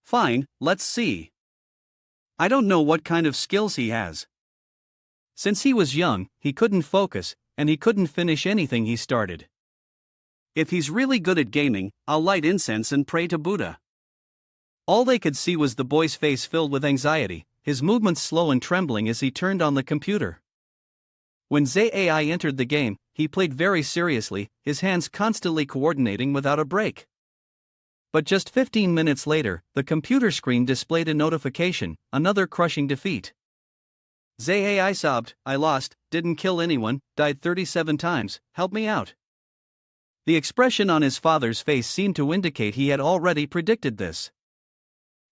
"Fine, let's see. I don't know what kind of skills he has." Since he was young, he couldn't focus, and he couldn't finish anything he started. "If he's really good at gaming, I'll light incense and pray to Buddha." All they could see was the boy's face filled with anxiety, his movements slow and trembling as he turned on the computer. When AI entered the game, he played very seriously, his hands constantly coordinating without a break. But just 15 minutes later, the computer screen displayed a notification, another crushing defeat. AI sobbed, "I lost, didn't kill anyone, died 37 times, help me out." The expression on his father's face seemed to indicate he had already predicted this.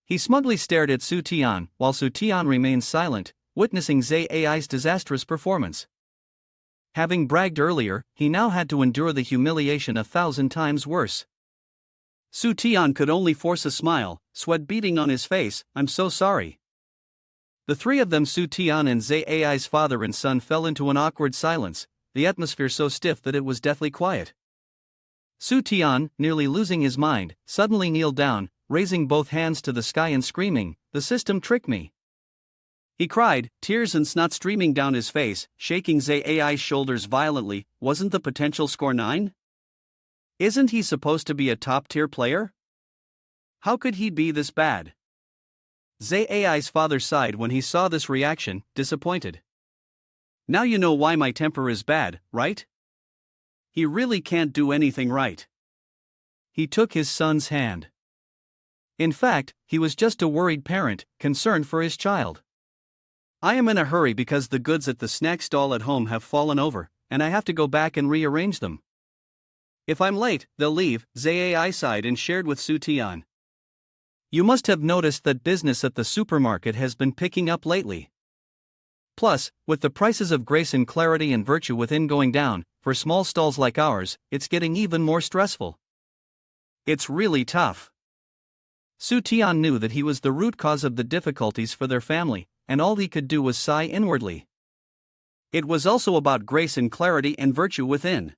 He smugly stared at Tian, while Tian remained silent, witnessing AI's disastrous performance. Having bragged earlier, he now had to endure the humiliation 1,000 times worse. Tian could only force a smile, sweat beading on his face. "I'm so sorry." The three of them, Tian and AI's father and son, fell into an awkward silence, the atmosphere so stiff that it was deathly quiet. Tian, nearly losing his mind, suddenly kneeled down, raising both hands to the sky and screaming, "The system tricked me!" He cried, tears and snot streaming down his face, shaking AI's shoulders violently. Wasn't the potential score 9? Isn't he supposed to be a top-tier player? How could he be this bad? AI's father sighed when he saw this reaction, disappointed. "Now you know why my temper is bad, right? He really can't do anything right." He took his son's hand. In fact, he was just a worried parent, concerned for his child. "I am in a hurry because the goods at the snack stall at home have fallen over, and I have to go back and rearrange them. If I'm late, they'll leave," AI sighed and shared with Tian. "You must have noticed that business at the supermarket has been picking up lately. Plus, with the prices of grace and clarity and virtue within going down, for small stalls like ours, it's getting even more stressful." It's really tough. Su Tian knew that he was the root cause of the difficulties for their family, and all he could do was sigh inwardly. It was also about grace and clarity and virtue within.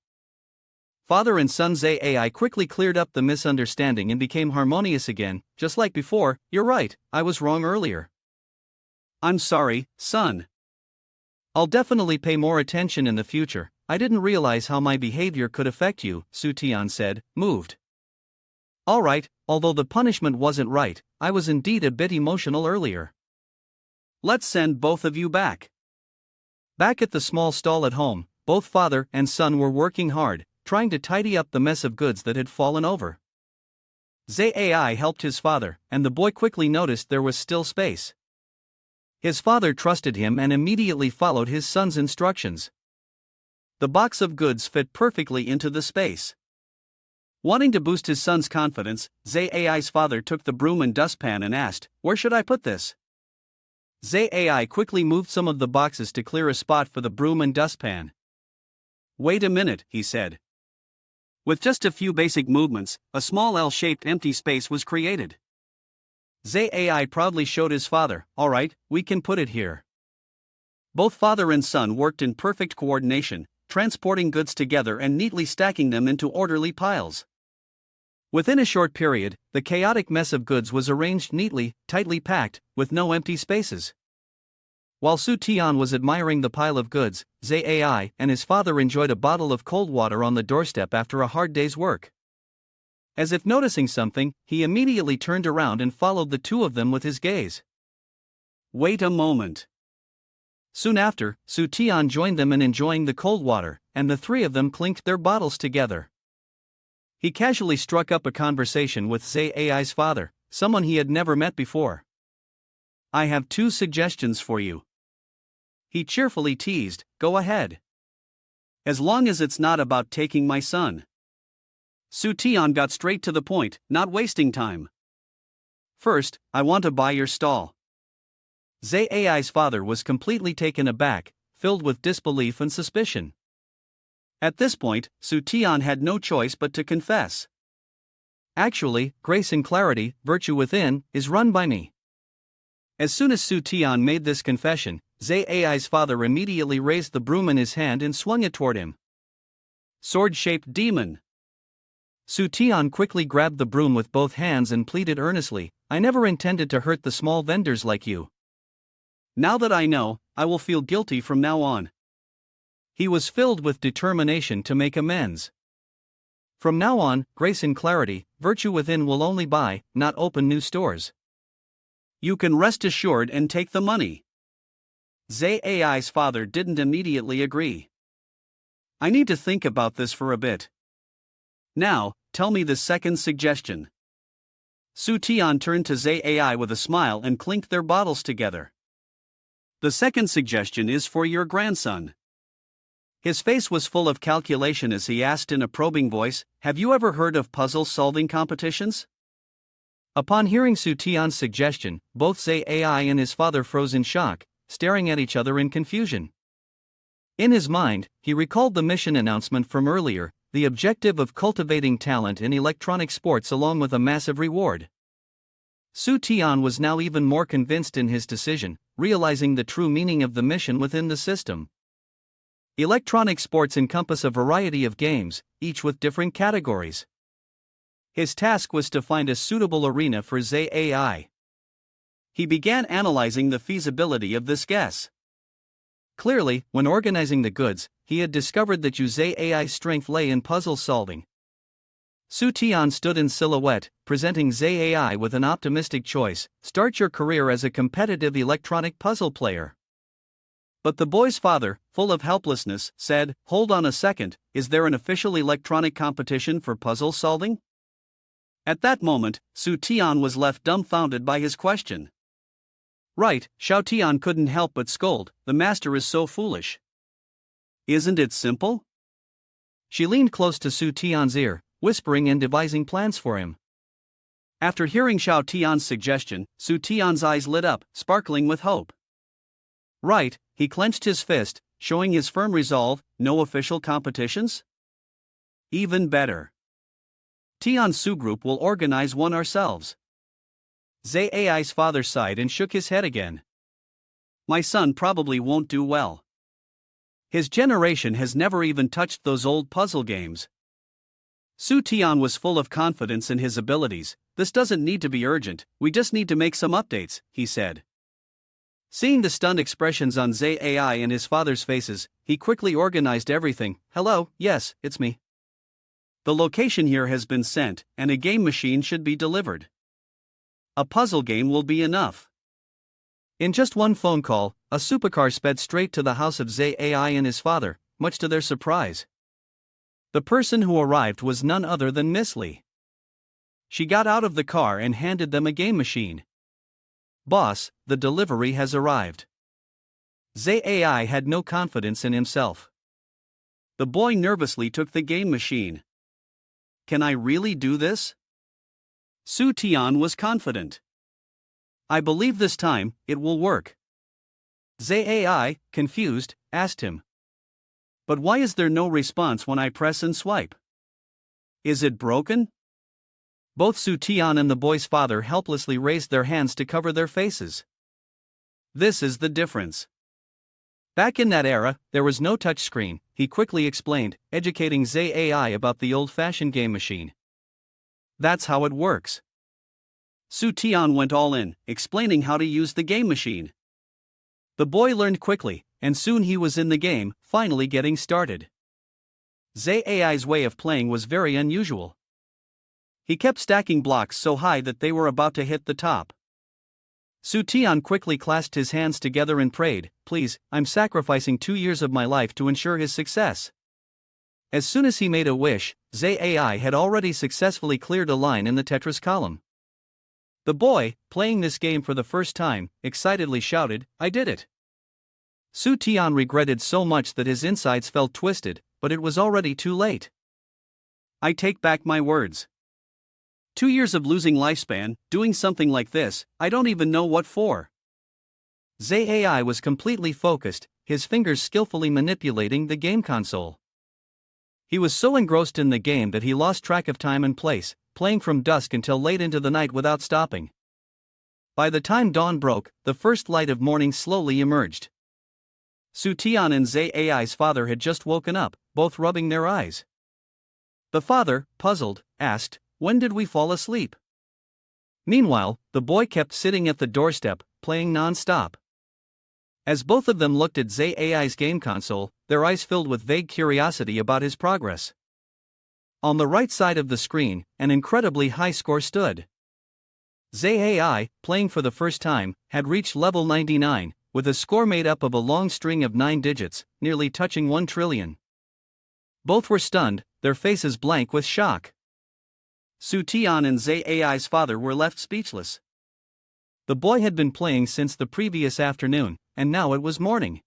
Father and son Zai quickly cleared up the misunderstanding and became harmonious again. Just like before. You're right, I was wrong earlier. I'm sorry, son. I'll definitely pay more attention in the future. I didn't realize how my behavior could affect you, Su Tian said, moved. Alright, although the punishment wasn't right, I was indeed a bit emotional earlier. Let's send both of you back. Back at the small stall at home, both father and son were working hard, trying to tidy up the mess of goods that had fallen over. Zai helped his father, and the boy quickly noticed there was still space. His father trusted him and immediately followed his son's instructions. The box of goods fit perfectly into the space. Wanting to boost his son's confidence, Zai's father took the broom and dustpan and asked, "Where should I put this?" Zai quickly moved some of the boxes to clear a spot for the broom and dustpan. Wait a minute, he said. With just a few basic movements, a small L-shaped empty space was created. Zai proudly showed his father, "Alright, we can put it here." Both father and son worked in perfect coordination, transporting goods together and neatly stacking them into orderly piles. Within a short period, the chaotic mess of goods was arranged neatly, tightly packed, with no empty spaces. While Su Tian was admiring the pile of goods, Zai and his father enjoyed a bottle of cold water on the doorstep after a hard day's work. As if noticing something, he immediately turned around and followed the two of them with his gaze. Wait a moment. Soon after, Su Tian joined them in enjoying the cold water, and the three of them clinked their bottles together. He casually struck up a conversation with Zai's father, someone he had never met before. I have 2 suggestions for you. He cheerfully teased, go ahead. As long as it's not about taking my son. Su Tian got straight to the point, not wasting time. First, I want to buy your stall. Zai's father was completely taken aback, filled with disbelief and suspicion. At this point, Su Tian had no choice but to confess. Actually, grace and clarity, virtue within, is run by me. As soon as Su Tian made this confession, Zai's father immediately raised the broom in his hand and swung it toward him. Sword-shaped demon. Su Tian quickly grabbed the broom with both hands and pleaded earnestly, I never intended to hurt the small vendors like you. Now that I know, I will feel guilty from now on. He was filled with determination to make amends. From now on, grace and clarity, virtue within will only buy, not open new stores. You can rest assured and take the money. Zai's father didn't immediately agree. I need to think about this for a bit. Now, tell me the second suggestion. Su Tian turned to Zai with a smile and clinked their bottles together. The second suggestion is for your grandson. His face was full of calculation as he asked in a probing voice, have you ever heard of puzzle-solving competitions? Upon hearing Su Tian's suggestion, both Zai and his father froze in shock, staring at each other in confusion. In his mind, he recalled the mission announcement from earlier, the objective of cultivating talent in electronic sports along with a massive reward. Su Tian was now even more convinced in his decision, realizing the true meaning of the mission within the system. Electronic sports encompass a variety of games, each with different categories. His task was to find a suitable arena for Zai. He began analyzing the feasibility of this guess. Clearly, when organizing the goods, he had discovered that Zai's strength lay in puzzle solving. Su Tian stood in silhouette, presenting Zai with an optimistic choice, start your career as a competitive electronic puzzle player. But the boy's father, full of helplessness, said, hold on a second, is there an official electronic competition for puzzle solving? At that moment, Su Tian was left dumbfounded by his question. Right, Xiao Tian couldn't help but scold, the master is so foolish. Isn't it simple? She leaned close to Su Tian's ear, whispering and devising plans for him. After hearing Xiao Tian's suggestion, Su Tian's eyes lit up, sparkling with hope. Right, he clenched his fist, showing his firm resolve, no official competitions? Even better. Tian Su Group will organize one ourselves. Zai's father sighed and shook his head again. My son probably won't do well. His generation has never even touched those old puzzle games. Su Tian was full of confidence in his abilities. This doesn't need to be urgent, we just need to make some updates, he said. Seeing the stunned expressions on Zai and his father's faces, he quickly organized everything. Hello, yes, it's me. The location here has been sent, and a game machine should be delivered. A puzzle game will be enough. In just one phone call, a supercar sped straight to the house of Zai and his father, much to their surprise. The person who arrived was none other than Miss Lee. She got out of the car and handed them a game machine. Boss, the delivery has arrived. Zai had no confidence in himself. The boy nervously took the game machine. Can I really do this? Su Tian was confident. I believe this time, it will work. Zai, confused, asked him. But why is there no response when I press and swipe? Is it broken? Both Su Tian and the boy's father helplessly raised their hands to cover their faces. This is the difference. Back in that era, there was no touchscreen, he quickly explained, educating Zai about the old-fashioned game machine. That's how it works. Su Tian went all in, explaining how to use the game machine. The boy learned quickly, and soon he was in the game, finally getting started. Zai's way of playing was very unusual. He kept stacking blocks so high that they were about to hit the top. Su Tian quickly clasped his hands together and prayed, Please, I'm sacrificing 2 years of my life to ensure his success. As soon as he made a wish, Zai had already successfully cleared a line in the Tetris column. The boy, playing this game for the first time, excitedly shouted, I did it. Su Tian regretted so much that his insides felt twisted, but it was already too late. I take back my words. 2 years of losing lifespan, doing something like this, I don't even know what for. Zai was completely focused, his fingers skillfully manipulating the game console. He was so engrossed in the game that he lost track of time and place, playing from dusk until late into the night without stopping. By the time dawn broke, the first light of morning slowly emerged. Su Tian and Zai's father had just woken up, both rubbing their eyes. The father, puzzled, asked, When did we fall asleep? Meanwhile, the boy kept sitting at the doorstep, playing non-stop. As both of them looked at Zai's game console, their eyes filled with vague curiosity about his progress. On the right side of the screen, an incredibly high score stood. Zai, playing for the first time, had reached level 99, with a score made up of a long string of 9 digits, nearly touching 1 trillion. Both were stunned, their faces blank with shock. Su Tian and Zai's father were left speechless. The boy had been playing since the previous afternoon, and now it was morning.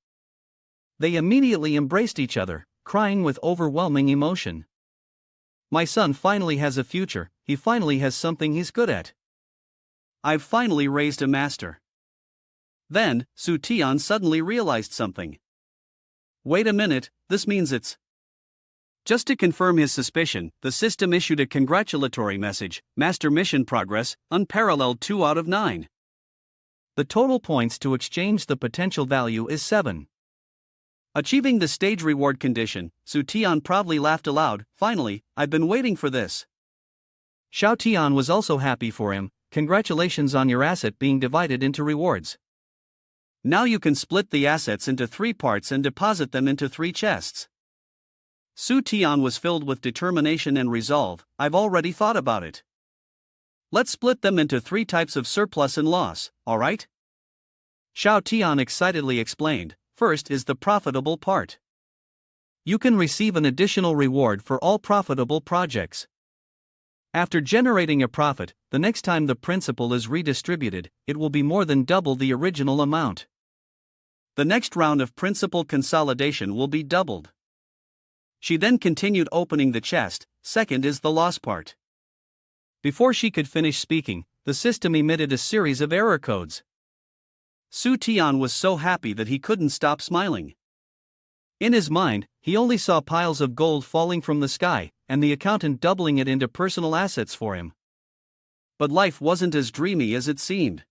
They immediately embraced each other, crying with overwhelming emotion. My son finally has a future, he finally has something he's good at. I've finally raised a master. Then, Su Tian suddenly realized something. Wait a minute, this means it's... Just to confirm his suspicion, the system issued a congratulatory message, Master Mission Progress, unparalleled 2 out of 9. The total points to exchange the potential value is 7. Achieving the stage reward condition, Su Tian proudly laughed aloud, finally, I've been waiting for this. Xiao Tian was also happy for him, congratulations on your asset being divided into rewards. Now you can split the assets into 3 parts and deposit them into 3 chests. Su Tian was filled with determination and resolve, I've already thought about it. Let's split them into 3 types of surplus and loss, alright? Xiao Tian excitedly explained, first is the profitable part. You can receive an additional reward for all profitable projects. After generating a profit, the next time the principal is redistributed, it will be more than double the original amount. The next round of principal consolidation will be doubled. She then continued opening the chest. Second is the loss part. Before she could finish speaking, the system emitted a series of error codes. Su Tian was so happy that he couldn't stop smiling. In his mind, he only saw piles of gold falling from the sky, and the accountant doubling it into personal assets for him. But life wasn't as dreamy as it seemed.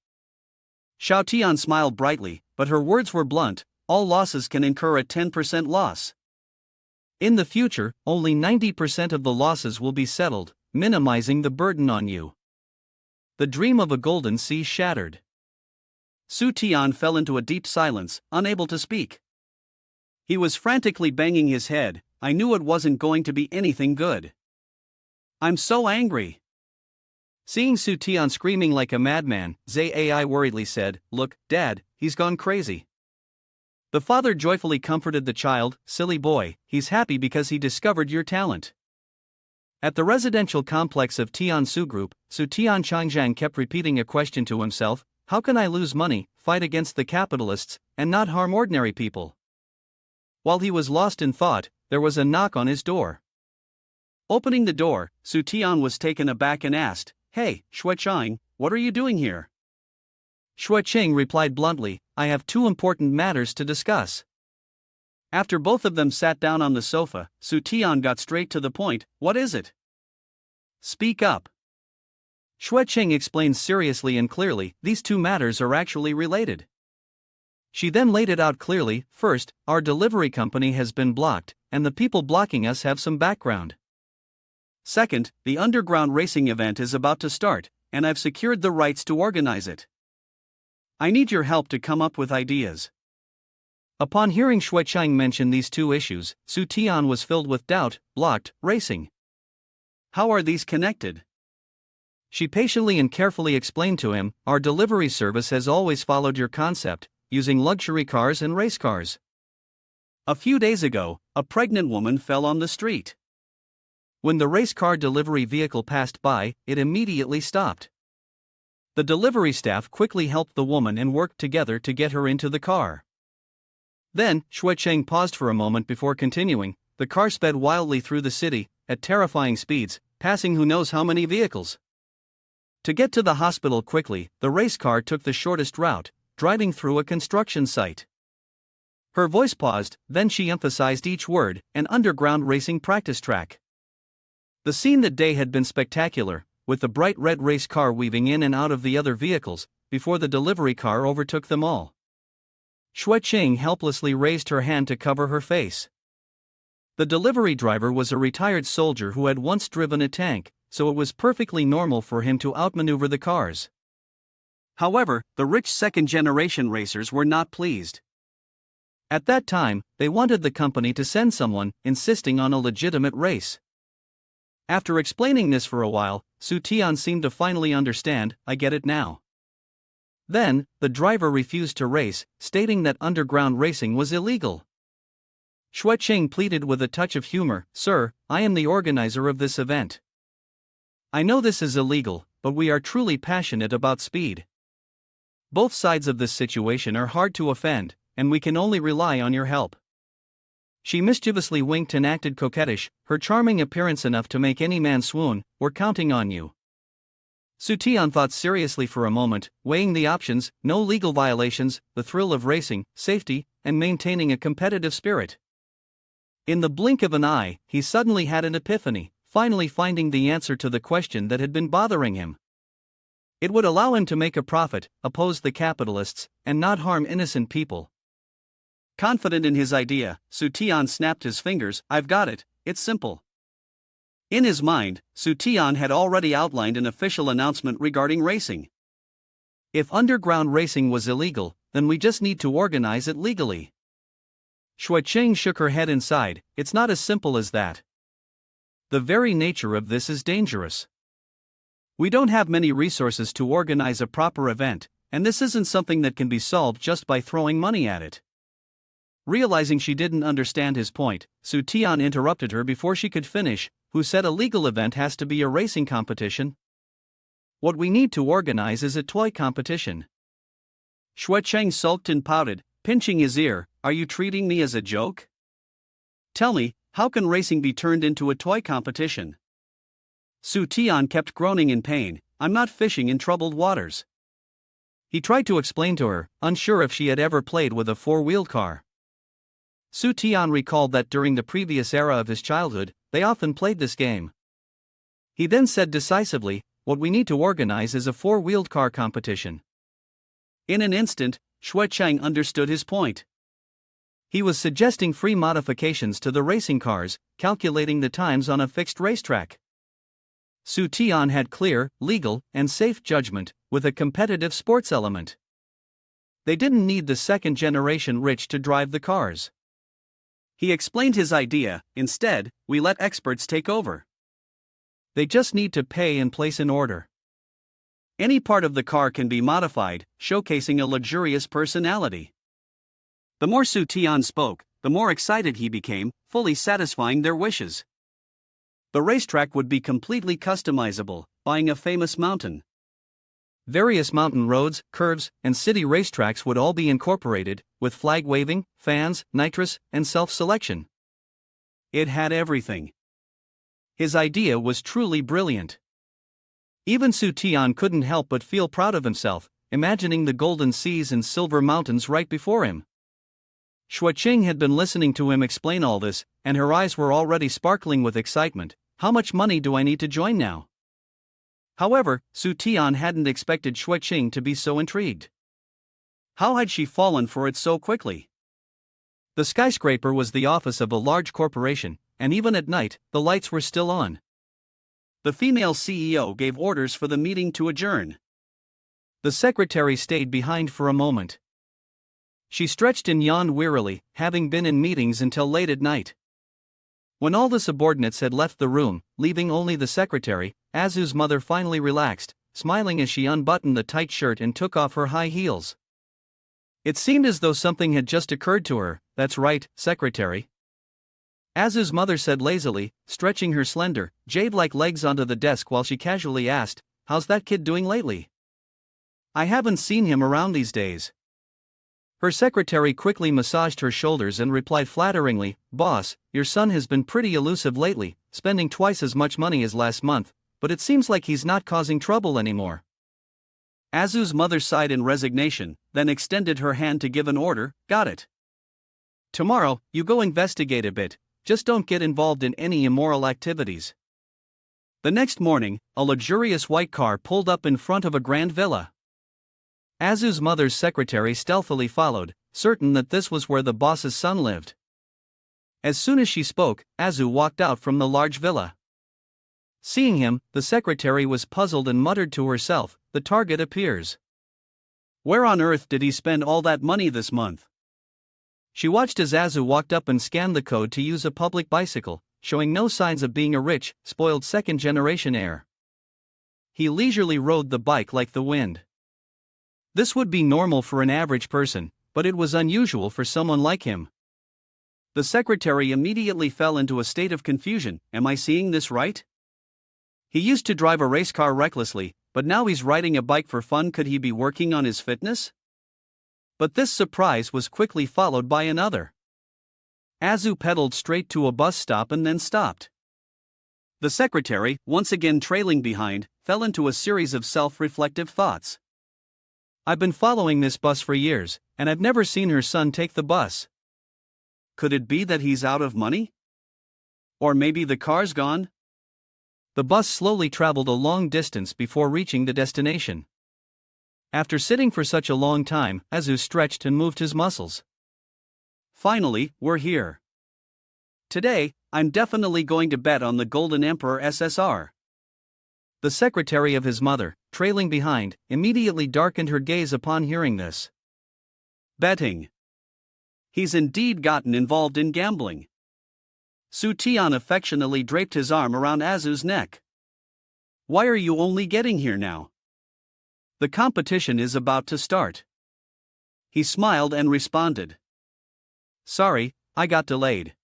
Xiao Tian smiled brightly, but her words were blunt: all losses can incur a 10% loss. In the future, only 90% of the losses will be settled, minimizing the burden on you. The dream of a golden sea shattered. Su Tian fell into a deep silence, unable to speak. He was frantically banging his head. I knew it wasn't going to be anything good. I'm so angry. Seeing Su Tian screaming like a madman, Zai Ai worriedly said, "Look, Dad, he's gone crazy." The father joyfully comforted the child, "Silly boy, he's happy because he discovered your talent." At the residential complex of Tiansu Group, Su Tian Changjiang kept repeating a question to himself: how can I lose money, fight against the capitalists, and not harm ordinary people? While he was lost in thought, there was a knock on his door. Opening the door, Su Tian was taken aback and asked, "Hey, Xuecheng, what are you doing here?" Xuecheng replied bluntly, "I have two important matters to discuss." After both of them sat down on the sofa, Su Tian got straight to the point. "What is it?" "Speak up." Xuecheng explained seriously and clearly, "These two matters are actually related." She then laid it out clearly. "First, our delivery company has been blocked, and the people blocking us have some background. Second, the underground racing event is about to start, and I've secured the rights to organize it. I need your help to come up with ideas." Upon hearing Xuecheng mention these two issues, Su Tian was filled with doubt. Blocked racing. How are these connected? She patiently and carefully explained to him, "Our delivery service has always followed your concept, using luxury cars and race cars. A few days ago, a pregnant woman fell on the street. When the race car delivery vehicle passed by, it immediately stopped. The delivery staff quickly helped the woman and worked together to get her into the car." Then, Xuecheng paused for a moment before continuing, "The car sped wildly through the city, at terrifying speeds, passing who knows how many vehicles. To get to the hospital quickly, the race car took the shortest route, driving through a construction site." Her voice paused, then she emphasized each word: "an underground racing practice track." The scene that day had been spectacular, with the bright red race car weaving in and out of the other vehicles, before the delivery car overtook them all. Xuecheng helplessly raised her hand to cover her face. The delivery driver was a retired soldier who had once driven a tank, so it was perfectly normal for him to outmaneuver the cars. However, the rich second-generation racers were not pleased. At that time, they wanted the company to send someone, insisting on a legitimate race. After explaining this for a while, Su Tian seemed to finally understand. "I get it now." Then, the driver refused to race, stating that underground racing was illegal. Xuecheng pleaded with a touch of humor, "Sir, I am the organizer of this event. I know this is illegal, but we are truly passionate about speed. Both sides of this situation are hard to offend, and we can only rely on your help." She mischievously winked and acted coquettish, her charming appearance enough to make any man swoon. "We're counting on you." Su Tian thought seriously for a moment, weighing the options: no legal violations, the thrill of racing, safety, and maintaining a competitive spirit. In the blink of an eye, he suddenly had an epiphany, finally finding the answer to the question that had been bothering him. It would allow him to make a profit, oppose the capitalists, and not harm innocent people. Confident in his idea, Su Tian snapped his fingers. "I've got it, it's simple." In his mind, Su Tian had already outlined an official announcement regarding racing. If underground racing was illegal, then we just need to organize it legally. Xuecheng shook her head and sighed. "It's not as simple as that. The very nature of this is dangerous. We don't have many resources to organize a proper event, and this isn't something that can be solved just by throwing money at it." Realizing she didn't understand his point, Su Tian interrupted her before she could finish. "Who said a legal event has to be a racing competition? What we need to organize is a toy competition." Xuecheng sulked and pouted, pinching his ear. "Are you treating me as a joke? Tell me, how can racing be turned into a toy competition?" Su Tian kept groaning in pain. "I'm not fishing in troubled waters." He tried to explain to her, unsure if she had ever played with a four-wheeled car. Su Tian recalled that during the previous era of his childhood, they often played this game. He then said decisively, "What we need to organize is a four-wheeled car competition." In an instant, Cheng understood his point. He was suggesting free modifications to the racing cars, calculating the times on a fixed racetrack. Su Tian had clear, legal, and safe judgment, with a competitive sports element. They didn't need the second-generation rich to drive the cars. He explained his idea. Instead, we let experts take over. They just need to pay and place an order. Any part of the car can be modified, showcasing a luxurious personality. The more Su Tian spoke, the more excited he became, fully satisfying their wishes. The racetrack would be completely customizable, buying a famous mountain. Various mountain roads, curves, and city racetracks would all be incorporated, with flag waving, fans, nitrous, and self-selection. It had everything. His idea was truly brilliant. Even Su Tian couldn't help but feel proud of himself, imagining the golden seas and silver mountains right before him. Cheng had been listening to him explain all this, and her eyes were already sparkling with excitement. How much money do I need to join now? However, Su Tian hadn't expected Cheng to be so intrigued. How had she fallen for it so quickly? The skyscraper was the office of a large corporation, and even at night, the lights were still on. The female CEO gave orders for the meeting to adjourn. The secretary stayed behind for a moment. She stretched and yawned wearily, having been in meetings until late at night. When all the subordinates had left the room, leaving only the secretary, Azu's mother finally relaxed, smiling as she unbuttoned the tight shirt and took off her high heels. It seemed as though something had just occurred to her. "That's right, secretary," Azu's mother said lazily, stretching her slender, jade-like legs onto the desk while she casually asked, "How's that kid doing lately? I haven't seen him around these days." Her secretary quickly massaged her shoulders and replied flatteringly, "Boss, your son has been pretty elusive lately, spending twice as much money as last month, but it seems like he's not causing trouble anymore." Azu's mother sighed in resignation, then extended her hand to give an order. "Got it. Tomorrow, you go investigate a bit, just don't get involved in any immoral activities." The next morning, a luxurious white car pulled up in front of a grand villa. Azu's mother's secretary stealthily followed, certain that this was where the boss's son lived. As soon as she spoke, Azu walked out from the large villa. Seeing him, the secretary was puzzled and muttered to herself, "The target appears. Where on earth did he spend all that money this month?" She watched as Azu walked up and scanned the code to use a public bicycle, showing no signs of being a rich, spoiled second-generation heir. He leisurely rode the bike like the wind. This would be normal for an average person, but it was unusual for someone like him. The secretary immediately fell into a state of confusion. Am I seeing this right? He used to drive a race car recklessly, but now he's riding a bike for fun. Could he be working on his fitness? But this surprise was quickly followed by another. Azu pedaled straight to a bus stop and then stopped. The secretary, once again trailing behind, fell into a series of self-reflective thoughts. "I've been following this bus for years, and I've never seen her son take the bus. Could it be that he's out of money? Or maybe the car's gone?" The bus slowly traveled a long distance before reaching the destination. After sitting for such a long time, Azu stretched and moved his muscles. "Finally, we're here. Today, I'm definitely going to bet on the Golden Emperor SSR." The secretary of his mother, trailing behind, immediately darkened her gaze upon hearing this. Betting. He's indeed gotten involved in gambling. Su Tian affectionately draped his arm around Azu's neck. "Why are you only getting here now? The competition is about to start." He smiled and responded, "Sorry, I got delayed."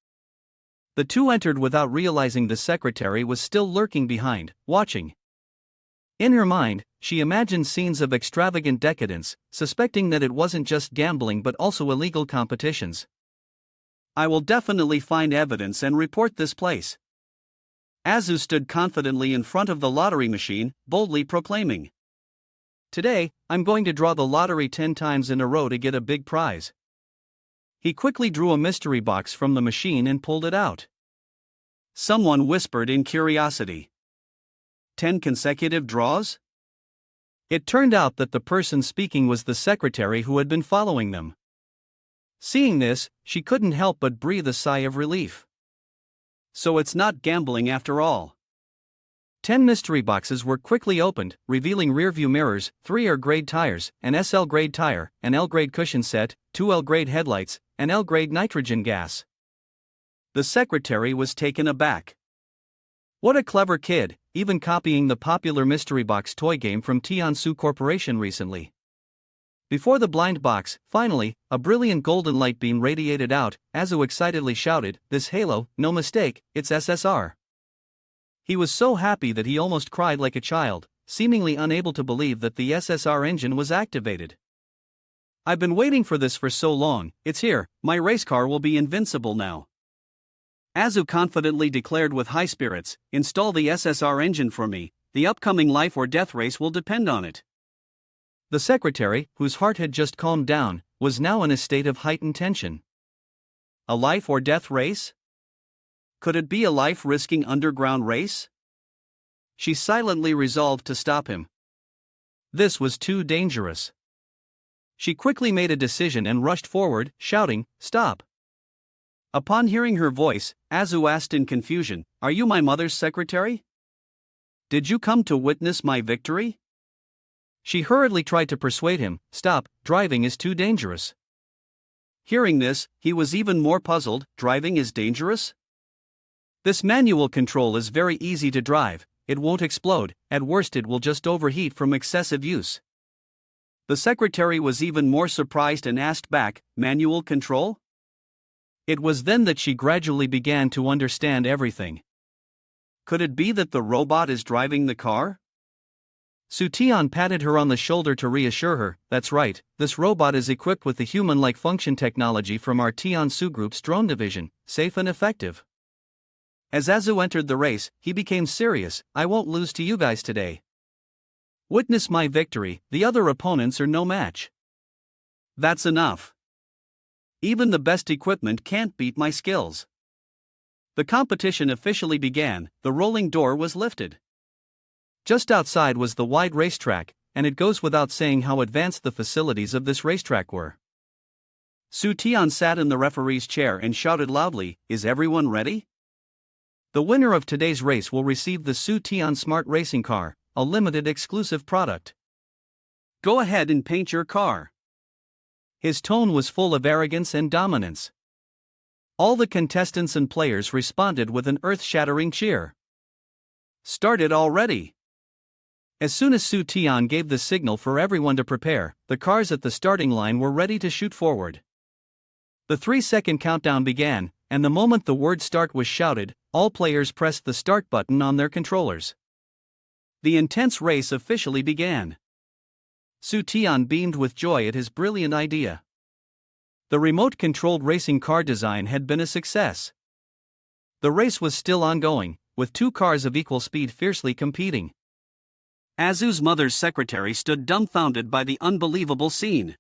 The two entered without realizing the secretary was still lurking behind, watching. In her mind, she imagined scenes of extravagant decadence, suspecting that it wasn't just gambling but also illegal competitions. "I will definitely find evidence and report this place." Azu stood confidently in front of the lottery machine, boldly proclaiming, "Today, I'm going to draw the lottery 10 times in a row to get a big prize." He quickly drew a mystery box from the machine and pulled it out. Someone whispered in curiosity. 10 consecutive draws? It turned out that the person speaking was the secretary who had been following them. Seeing this, she couldn't help but breathe a sigh of relief. So it's not gambling after all. 10 mystery boxes were quickly opened, revealing rearview mirrors, 3 R-grade tires, an SL-grade tire, an L-grade cushion set, 2 L-grade headlights, and L-grade nitrogen gas. The secretary was taken aback. What a clever kid, even copying the popular mystery box toy game from Tansu Corporation recently. Before the blind box, finally, a brilliant golden light beam radiated out. Azu excitedly shouted, "This halo, no mistake, it's SSR." He was so happy that he almost cried like a child, seemingly unable to believe that the SSR engine was activated. "I've been waiting for this for so long, it's here, my race car will be invincible now." Azu confidently declared with high spirits, "Install the SSR engine for me, the upcoming life or death race will depend on it." The secretary, whose heart had just calmed down, was now in a state of heightened tension. A life or death race? Could it be a life-risking underground race? She silently resolved to stop him. This was too dangerous. She quickly made a decision and rushed forward, shouting, "Stop!" Upon hearing her voice, Azu asked in confusion, "Are you my mother's secretary? Did you come to witness my victory?" She hurriedly tried to persuade him, "Stop, driving is too dangerous." Hearing this, he was even more puzzled. Driving is dangerous? This manual control is very easy to drive, it won't explode, at worst it will just overheat from excessive use. The secretary was even more surprised and asked back, "Manual control?" It was then that she gradually began to understand everything. Could it be that the robot is driving the car? Tian patted her on the shoulder to reassure her, "That's right, this robot is equipped with the human-like function technology from our Tansu Group's drone division, safe and effective." As Azu entered the race, he became serious, "I won't lose to you guys today. Witness my victory, the other opponents are no match." "That's enough. Even the best equipment can't beat my skills." The competition officially began, the rolling door was lifted. Just outside was the wide racetrack, and it goes without saying how advanced the facilities of this racetrack were. Tian sat in the referee's chair and shouted loudly, "Is everyone ready?" The winner of today's race will receive the Tian Smart Racing Car, a limited exclusive product. Go ahead and paint your car. His tone was full of arrogance and dominance. All the contestants and players responded with an earth-shattering cheer. Started already. As soon as Tian gave the signal for everyone to prepare, the cars at the starting line were ready to shoot forward. The 3-second countdown began, and the moment the word start was shouted, all players pressed the start button on their controllers. The intense race officially began. Tian beamed with joy at his brilliant idea. The remote-controlled racing car design had been a success. The race was still ongoing, with 2 cars of equal speed fiercely competing. Azu's mother's secretary stood dumbfounded by the unbelievable scene.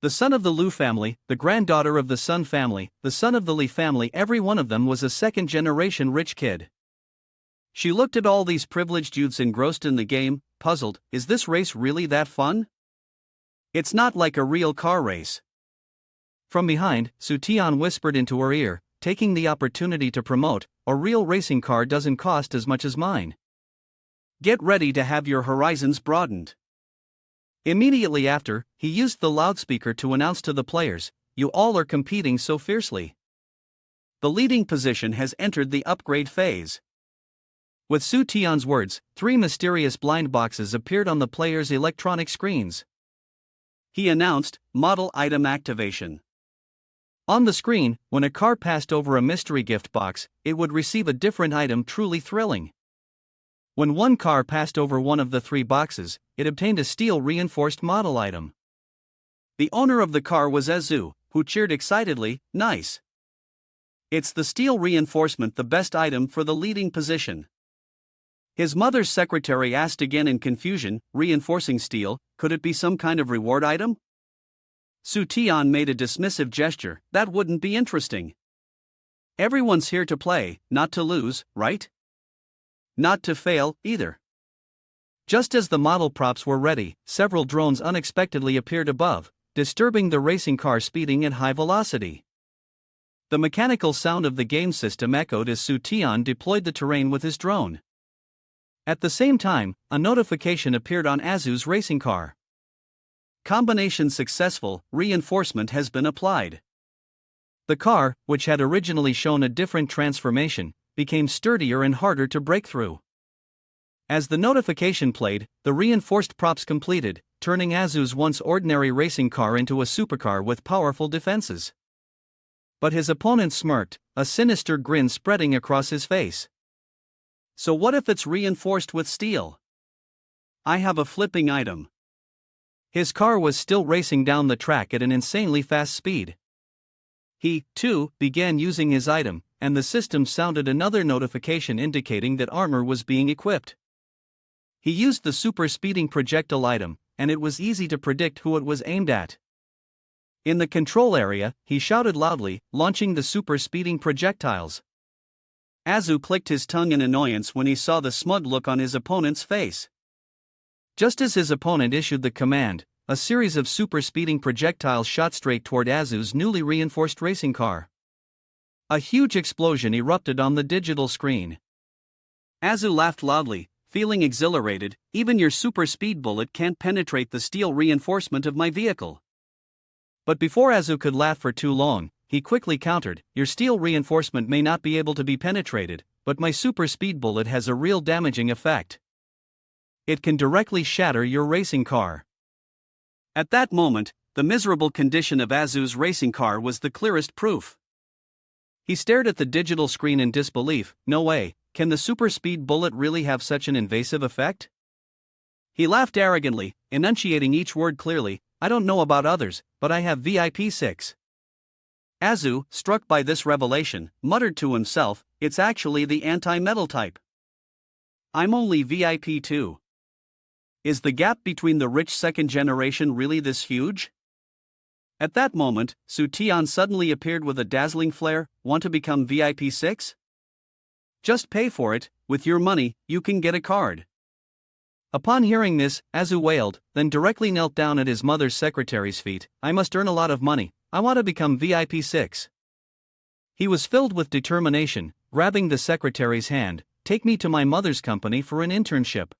The son of the Liu family, the granddaughter of the Sun family, the son of the Li family, every one of them was a second-generation rich kid. She looked at all these privileged youths engrossed in the game, puzzled, is this race really that fun? It's not like a real car race. From behind, Tian whispered into her ear, taking the opportunity to promote, a real racing car doesn't cost as much as mine. Get ready to have your horizons broadened. Immediately after, he used the loudspeaker to announce to the players, you all are competing so fiercely. The leading position has entered the upgrade phase. With Tian's words, 3 mysterious blind boxes appeared on the players' electronic screens. He announced, model item activation. On the screen, when a car passed over a mystery gift box, it would receive a different item, truly thrilling. When one car passed over one of the 3 boxes, it obtained a steel-reinforced model item. The owner of the car was Azu, who cheered excitedly, "Nice. It's the steel reinforcement, the best item for the leading position." His mother's secretary asked again in confusion, "Reinforcing steel, could it be some kind of reward item?" Tian made a dismissive gesture, "That wouldn't be interesting. Everyone's here to play, not to lose, right? Not to fail, either. Just as the model props were ready, several drones unexpectedly appeared above, disturbing the racing car speeding at high velocity. The mechanical sound of the game system echoed as Su Tian deployed the terrain with his drone. At the same time, a notification appeared on Azu's racing car. Combination successful, reinforcement has been applied. The car, which had originally shown a different transformation, became sturdier and harder to break through. As the notification played, the reinforced props completed, turning Azu's once ordinary racing car into a supercar with powerful defenses. But his opponent smirked, a sinister grin spreading across his face. So what if it's reinforced with steel? I have a flipping item. His car was still racing down the track at an insanely fast speed. He, too, began using his item, and the system sounded another notification indicating that armor was being equipped. He used the super speeding projectile item, and it was easy to predict who it was aimed at. In the control area, he shouted loudly, launching the super speeding projectiles. Azu clicked his tongue in annoyance when he saw the smug look on his opponent's face. Just as his opponent issued the command, a series of super speeding projectiles shot straight toward Azu's newly reinforced racing car. A huge explosion erupted on the digital screen. Azu laughed loudly, feeling exhilarated. Even your super speed bullet can't penetrate the steel reinforcement of my vehicle. But before Azu could laugh for too long, he quickly countered, your steel reinforcement may not be able to be penetrated, but my super speed bullet has a real damaging effect. It can directly shatter your racing car. At that moment, the miserable condition of Azu's racing car was the clearest proof. He stared at the digital screen in disbelief. No way, can the super speed bullet really have such an invasive effect? He laughed arrogantly, enunciating each word clearly, I don't know about others, but I have VIP 6. Azu, struck by this revelation, muttered to himself, it's actually the anti-metal type. I'm only VIP 2. Is the gap between the rich second generation really this huge? At that moment, Su Tian suddenly appeared with a dazzling flare. Want to become VIP 6? Just pay for it, with your money, you can get a card. Upon hearing this, Azu wailed, then directly knelt down at his mother's secretary's feet. I must earn a lot of money, I want to become VIP 6. He was filled with determination, grabbing the secretary's hand, take me to my mother's company for an internship.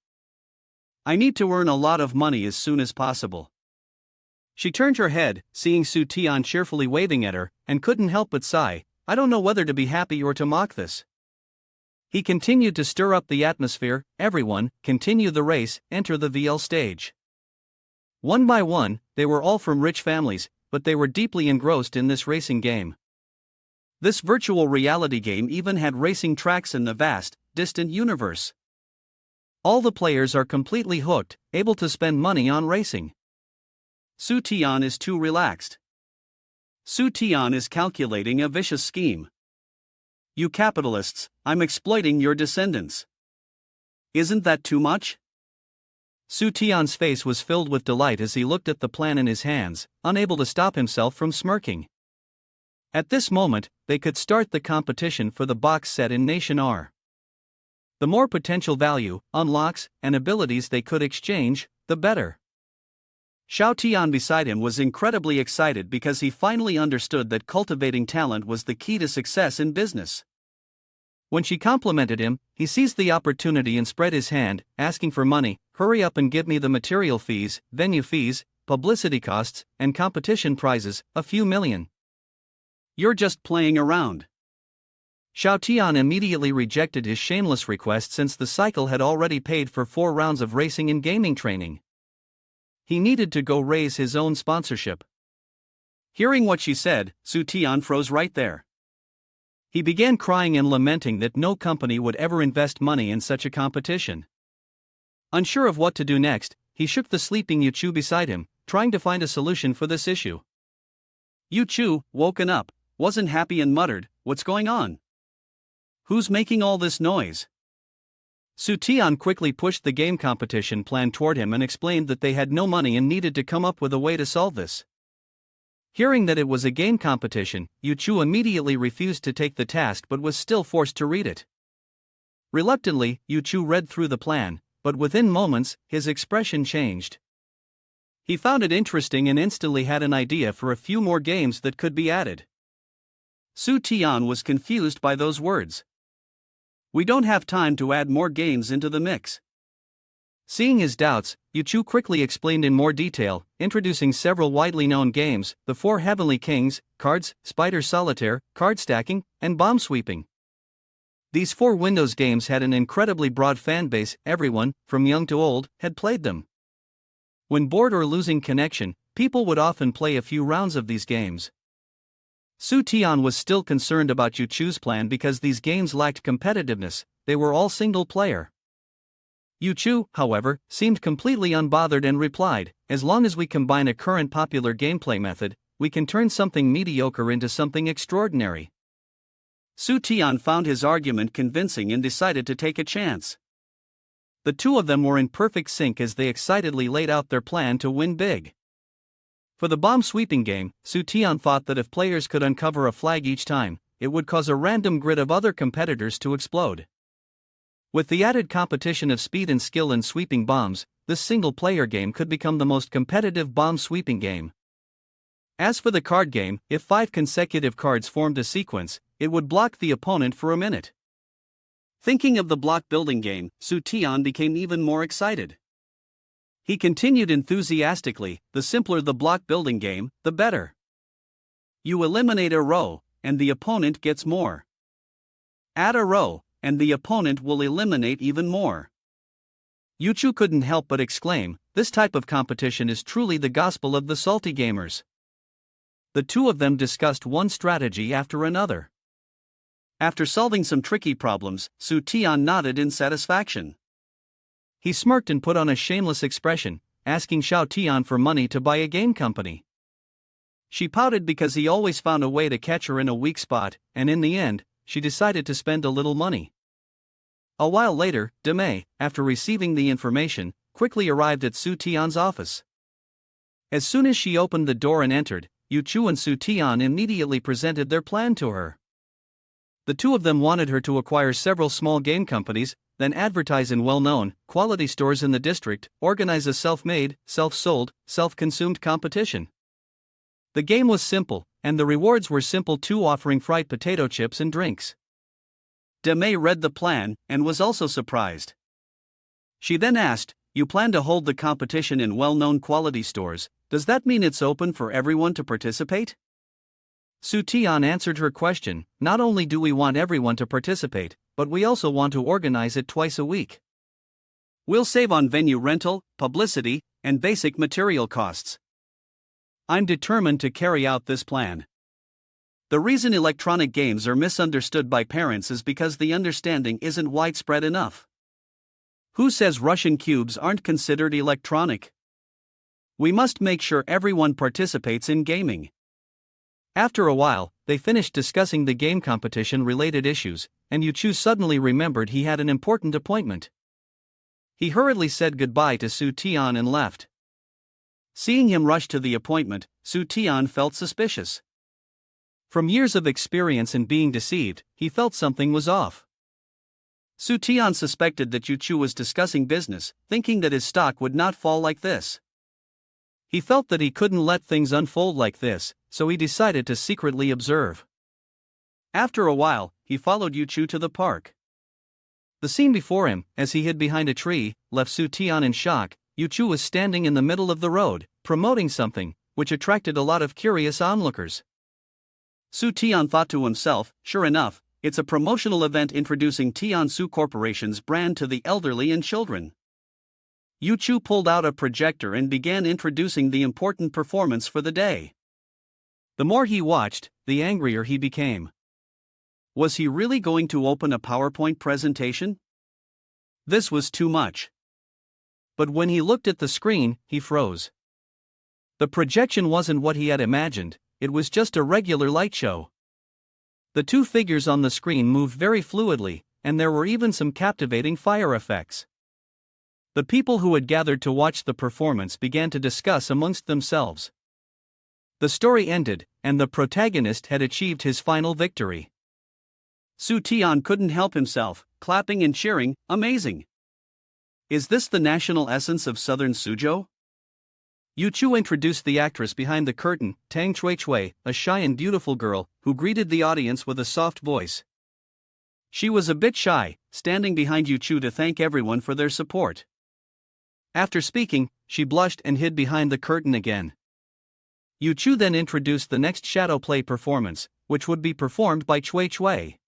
I need to earn a lot of money as soon as possible. She turned her head, seeing Su Tian cheerfully waving at her, and couldn't help but sigh, I don't know whether to be happy or to mock this. He continued to stir up the atmosphere. Everyone, continue the race, enter the VL stage. One by one, they were all from rich families, but they were deeply engrossed in this racing game. This virtual reality game even had racing tracks in the vast, distant universe. All the players are completely hooked, able to spend money on racing. Su Tian is too relaxed. Su Tian is calculating a vicious scheme. You capitalists, I'm exploiting your descendants. Isn't that too much? Su Tian's face was filled with delight as he looked at the plan in his hands, unable to stop himself from smirking. At this moment, they could start the competition for the box set in Nation R. The more potential value, unlocks, and abilities they could exchange, the better. Xiao Tian beside him was incredibly excited because he finally understood that cultivating talent was the key to success in business. When she complimented him, he seized the opportunity and spread his hand, asking for money. Hurry up and give me the material fees, venue fees, publicity costs, and competition prizes, a few million. You're just playing around. Xiao Tian immediately rejected his shameless request since the cycle had already paid for 4 rounds of racing and gaming training. He needed to go raise his own sponsorship. Hearing what she said, Su Tian froze right there. He began crying and lamenting that no company would ever invest money in such a competition. Unsure of what to do next, he shook the sleeping Yu Chu beside him, trying to find a solution for this issue. Yu Chu, woken up, wasn't happy and muttered, what's going on? Who's making all this noise? Su Tian quickly pushed the game competition plan toward him and explained that they had no money and needed to come up with a way to solve this. Hearing that it was a game competition, Yu Chu immediately refused to take the task but was still forced to read it. Reluctantly, Yu Chu read through the plan, but within moments, his expression changed. He found it interesting and instantly had an idea for a few more games that could be added. Su Tian was confused by those words. "We don't have time to add more games into the mix." Seeing his doubts, Yu Chu quickly explained in more detail, introducing several widely known games: the 4 Heavenly Kings, cards, spider solitaire, card stacking, and bomb sweeping. These 4 Windows games had an incredibly broad fanbase. Everyone, from young to old, had played them. When bored or losing connection, people would often play a few rounds of these games. Su Tian was still concerned about Yu Chu's plan because these games lacked competitiveness, they were all single player. Yu Chu, however, seemed completely unbothered and replied, "As long as we combine a current popular gameplay method, we can turn something mediocre into something extraordinary." Su Tian found his argument convincing and decided to take a chance. The two of them were in perfect sync as they excitedly laid out their plan to win big. For the bomb sweeping game, Su Tian thought that if players could uncover a flag each time, it would cause a random grid of other competitors to explode. With the added competition of speed and skill in sweeping bombs, this single-player game could become the most competitive bomb sweeping game. As for the card game, if 5 consecutive cards formed a sequence, it would block the opponent for a minute. Thinking of the block building game, Su Tian became even more excited. He continued enthusiastically, "The simpler the block building game, the better. You eliminate a row, and the opponent gets more. Add a row, and the opponent will eliminate even more." Yu Chu couldn't help but exclaim, "This type of competition is truly the gospel of the salty gamers." The two of them discussed one strategy after another. After solving some tricky problems, Su Tian nodded in satisfaction. He smirked and put on a shameless expression, asking Xiao Tian for money to buy a game company. She pouted because he always found a way to catch her in a weak spot, and in the end, she decided to spend a little money. A while later, Demei, after receiving the information, quickly arrived at Su Tian's office. As soon as she opened the door and entered, Yu Chu and Su Tian immediately presented their plan to her. The two of them wanted her to acquire several small game companies, then advertise in well-known, quality stores in the district, organize a self-made, self-sold, self-consumed competition. The game was simple, and the rewards were simple too, offering fried potato chips and drinks. Demei read the plan, and was also surprised. She then asked, "You plan to hold the competition in well-known quality stores, does that mean it's open for everyone to participate?" Su Tian answered her question, "Not only do we want everyone to participate, but we also want to organize it twice a week. We'll save on venue rental, publicity, and basic material costs. I'm determined to carry out this plan." The reason electronic games are misunderstood by parents is because the understanding isn't widespread enough. Who says Russian cubes aren't considered electronic? We must make sure everyone participates in gaming. After a while, they finished discussing the game competition-related issues, and Yu Chu suddenly remembered he had an important appointment. He hurriedly said goodbye to Su Tian and left. Seeing him rush to the appointment, Su Tian felt suspicious. From years of experience in being deceived, he felt something was off. Su Tian suspected that Yu Chu was discussing business, thinking that his stock would not fall like this. He felt that he couldn't let things unfold like this, so he decided to secretly observe. After a while, he followed Yu Chu to the park. The scene before him, as he hid behind a tree, left Su Tian in shock. Yu Chu was standing in the middle of the road, promoting something, which attracted a lot of curious onlookers. Su Tian thought to himself, "Sure enough, it's a promotional event introducing Tansu Corporation's brand to the elderly and children." Yu Chu pulled out a projector and began introducing the important performance for the day. The more he watched, the angrier he became. Was he really going to open a PowerPoint presentation? This was too much. But when he looked at the screen, he froze. The projection wasn't what he had imagined, it was just a regular light show. The two figures on the screen moved very fluidly, and there were even some captivating fire effects. The people who had gathered to watch the performance began to discuss amongst themselves. The story ended, and the protagonist had achieved his final victory. Su Tian couldn't help himself, clapping and cheering, amazing. Is this the national essence of Southern Suzhou? Yu Chu introduced the actress behind the curtain, Tang Chui, a shy and beautiful girl, who greeted the audience with a soft voice. She was a bit shy, standing behind Yu Chu to thank everyone for their support. After speaking, she blushed and hid behind the curtain again. Yu Chu then introduced the next shadow play performance, which would be performed by Chui.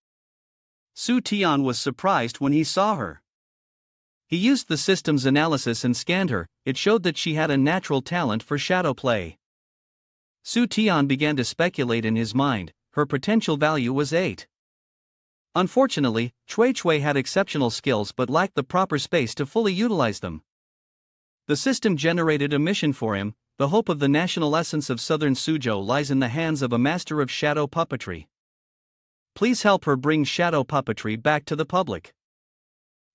Su Tian was surprised when he saw her. He used the system's analysis and scanned her. It showed that she had a natural talent for shadow play. Su Tian began to speculate in his mind. Her potential value was 8. Unfortunately, Chui had exceptional skills but lacked the proper space to fully utilize them. The system generated a mission for him. The hope of the national essence of Southern Suzhou lies in the hands of a master of shadow puppetry. Please help her bring shadow puppetry back to the public.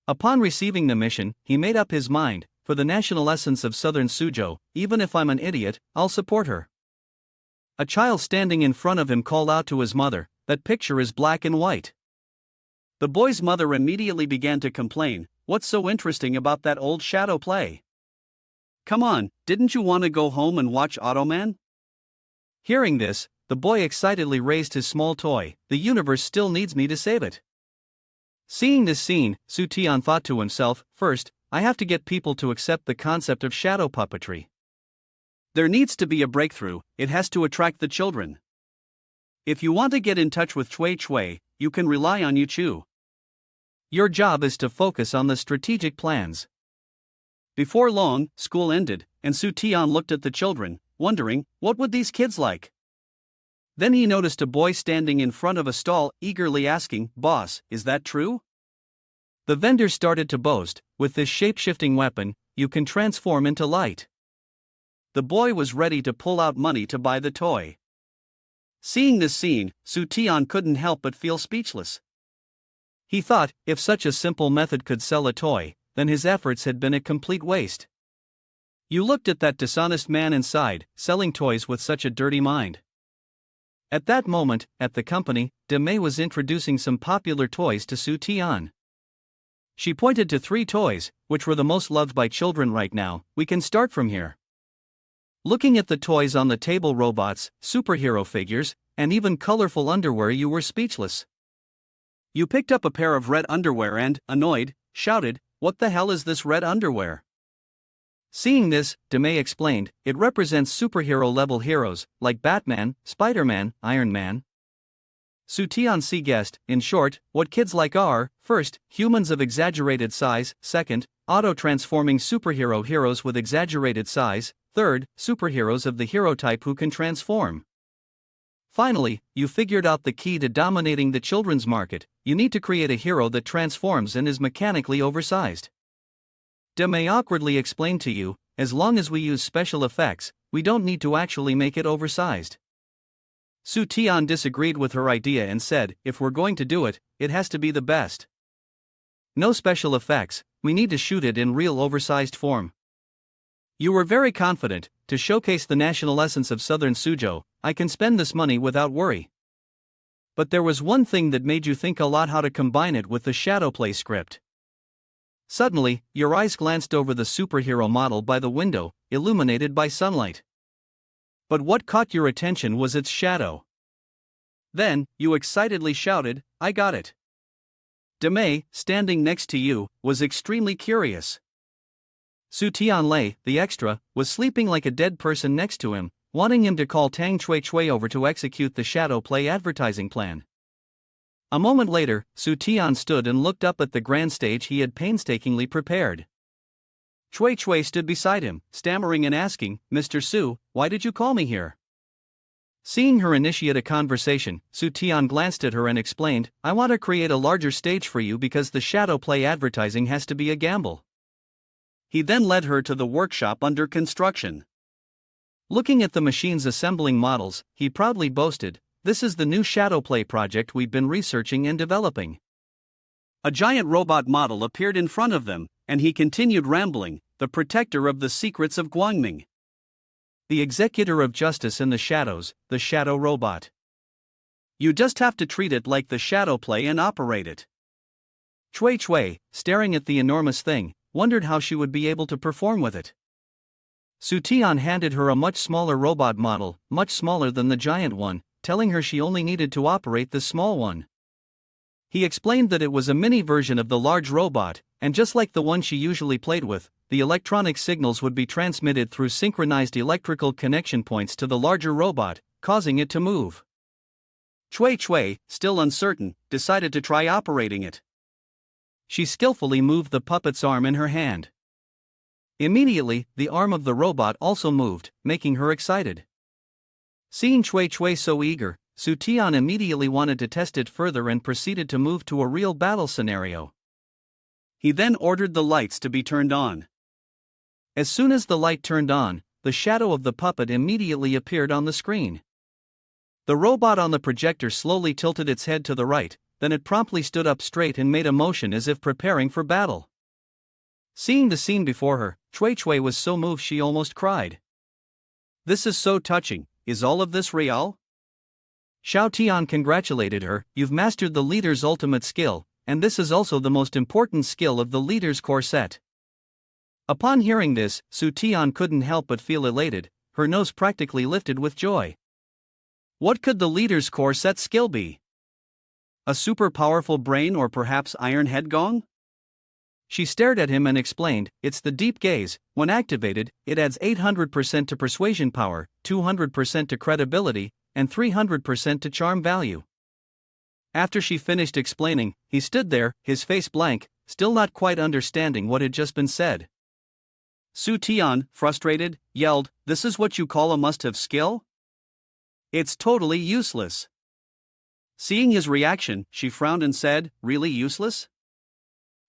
Upon receiving the mission, he made up his mind, for the national essence of Southern Suzhou, even if I'm an idiot, I'll support her. A child standing in front of him called out to his mother, that picture is black and white. The boy's mother immediately began to complain, what's so interesting about that old shadow play? Come on, didn't you want to go home and watch Automan? Hearing this, the boy excitedly raised his small toy. The universe still needs me to save it. Seeing this scene, Su Tian thought to himself, first, I have to get people to accept the concept of shadow puppetry. There needs to be a breakthrough, it has to attract the children. If you want to get in touch with Chui, you can rely on Yu Chu. Your job is to focus on the strategic plans. Before long, school ended, and Su Tian looked at the children, wondering, what would these kids like? Then he noticed a boy standing in front of a stall, eagerly asking, Boss, is that true? The vendor started to boast, with this shape-shifting weapon, you can transform into light. The boy was ready to pull out money to buy the toy. Seeing this scene, Su Tian couldn't help but feel speechless. He thought, if such a simple method could sell a toy, then his efforts had been a complete waste. You looked at that dishonest man inside, selling toys with such a dirty mind. At that moment, at the company, Deme was introducing some popular toys to Su Tian. She pointed to 3 toys, which were the most loved by children right now. We can start from here. Looking at the toys on the table, robots, superhero figures, and even colorful underwear, you were speechless. You picked up a pair of red underwear and, annoyed, shouted, what the hell is this red underwear? Seeing this, Deme explained, it represents superhero-level heroes, like Batman, Spider-Man, Iron Man. Su Tian guessed, in short, what kids like are, first, humans of exaggerated size, second, auto-transforming superhero heroes with exaggerated size, third, superheroes of the hero type who can transform. Finally, you figured out the key to dominating the children's market. You need to create a hero that transforms and is mechanically oversized. Deme awkwardly explained to you, as long as we use special effects, we don't need to actually make it oversized. Su Tian disagreed with her idea and said, if we're going to do it, it has to be the best. No special effects, we need to shoot it in real oversized form. You were very confident, to showcase the national essence of Southern Suzhou, I can spend this money without worry. But there was one thing that made you think a lot, how to combine it with the shadowplay script. Suddenly, your eyes glanced over the superhero model by the window, illuminated by sunlight. But what caught your attention was its shadow. Then, you excitedly shouted, I got it. Deme, standing next to you, was extremely curious. Su Tianlei, the extra, was sleeping like a dead person next to him, wanting him to call Tang Chui over to execute the shadow play advertising plan. A moment later, Su Tian stood and looked up at the grand stage he had painstakingly prepared. Chui stood beside him, stammering and asking, Mr. Su, why did you call me here? Seeing her initiate a conversation, Su Tian glanced at her and explained, I want to create a larger stage for you because the shadow play advertising has to be a gamble. He then led her to the workshop under construction. Looking at the machines assembling models, he proudly boasted, this is the new shadow play project we've been researching and developing. A giant robot model appeared in front of them, and he continued rambling, the protector of the secrets of Guangming. the executor of justice in the shadows, the shadow robot. You just have to treat it like the shadow play and operate it. Chui, staring at the enormous thing, wondered how she would be able to perform with it. Su Tian handed her a much smaller robot model, much smaller than the giant one, telling her she only needed to operate the small one. He explained that it was a mini version of the large robot, and just like the one she usually played with, the electronic signals would be transmitted through synchronized electrical connection points to the larger robot, causing it to move. Chui, still uncertain, decided to try operating it. She skillfully moved the puppet's arm in her hand. Immediately, the arm of the robot also moved, making her excited. Seeing Chui so eager, Su Tian immediately wanted to test it further and proceeded to move to a real battle scenario. He then ordered the lights to be turned on. As soon as the light turned on, the shadow of the puppet immediately appeared on the screen. The robot on the projector slowly tilted its head to the right, then it promptly stood up straight and made a motion as if preparing for battle. Seeing the scene before her, Chui was so moved she almost cried. This is so touching. Is all of this real? Xiao Tian congratulated her. You've mastered the leader's ultimate skill, and this is also the most important skill of the leader's core set. Upon hearing this, Su Tian couldn't help but feel elated, her nose practically lifted with joy. What could the leader's core set skill be? A super powerful brain or perhaps iron head gong? She stared at him and explained, it's the deep gaze. When activated, it adds 800% to persuasion power, 200% to credibility, and 300% to charm value. After she finished explaining, he stood there, his face blank, still not quite understanding what had just been said. Su Tian, frustrated, yelled, "This is what you call a must-have skill? It's totally useless." Seeing his reaction, she frowned and said, "Really useless?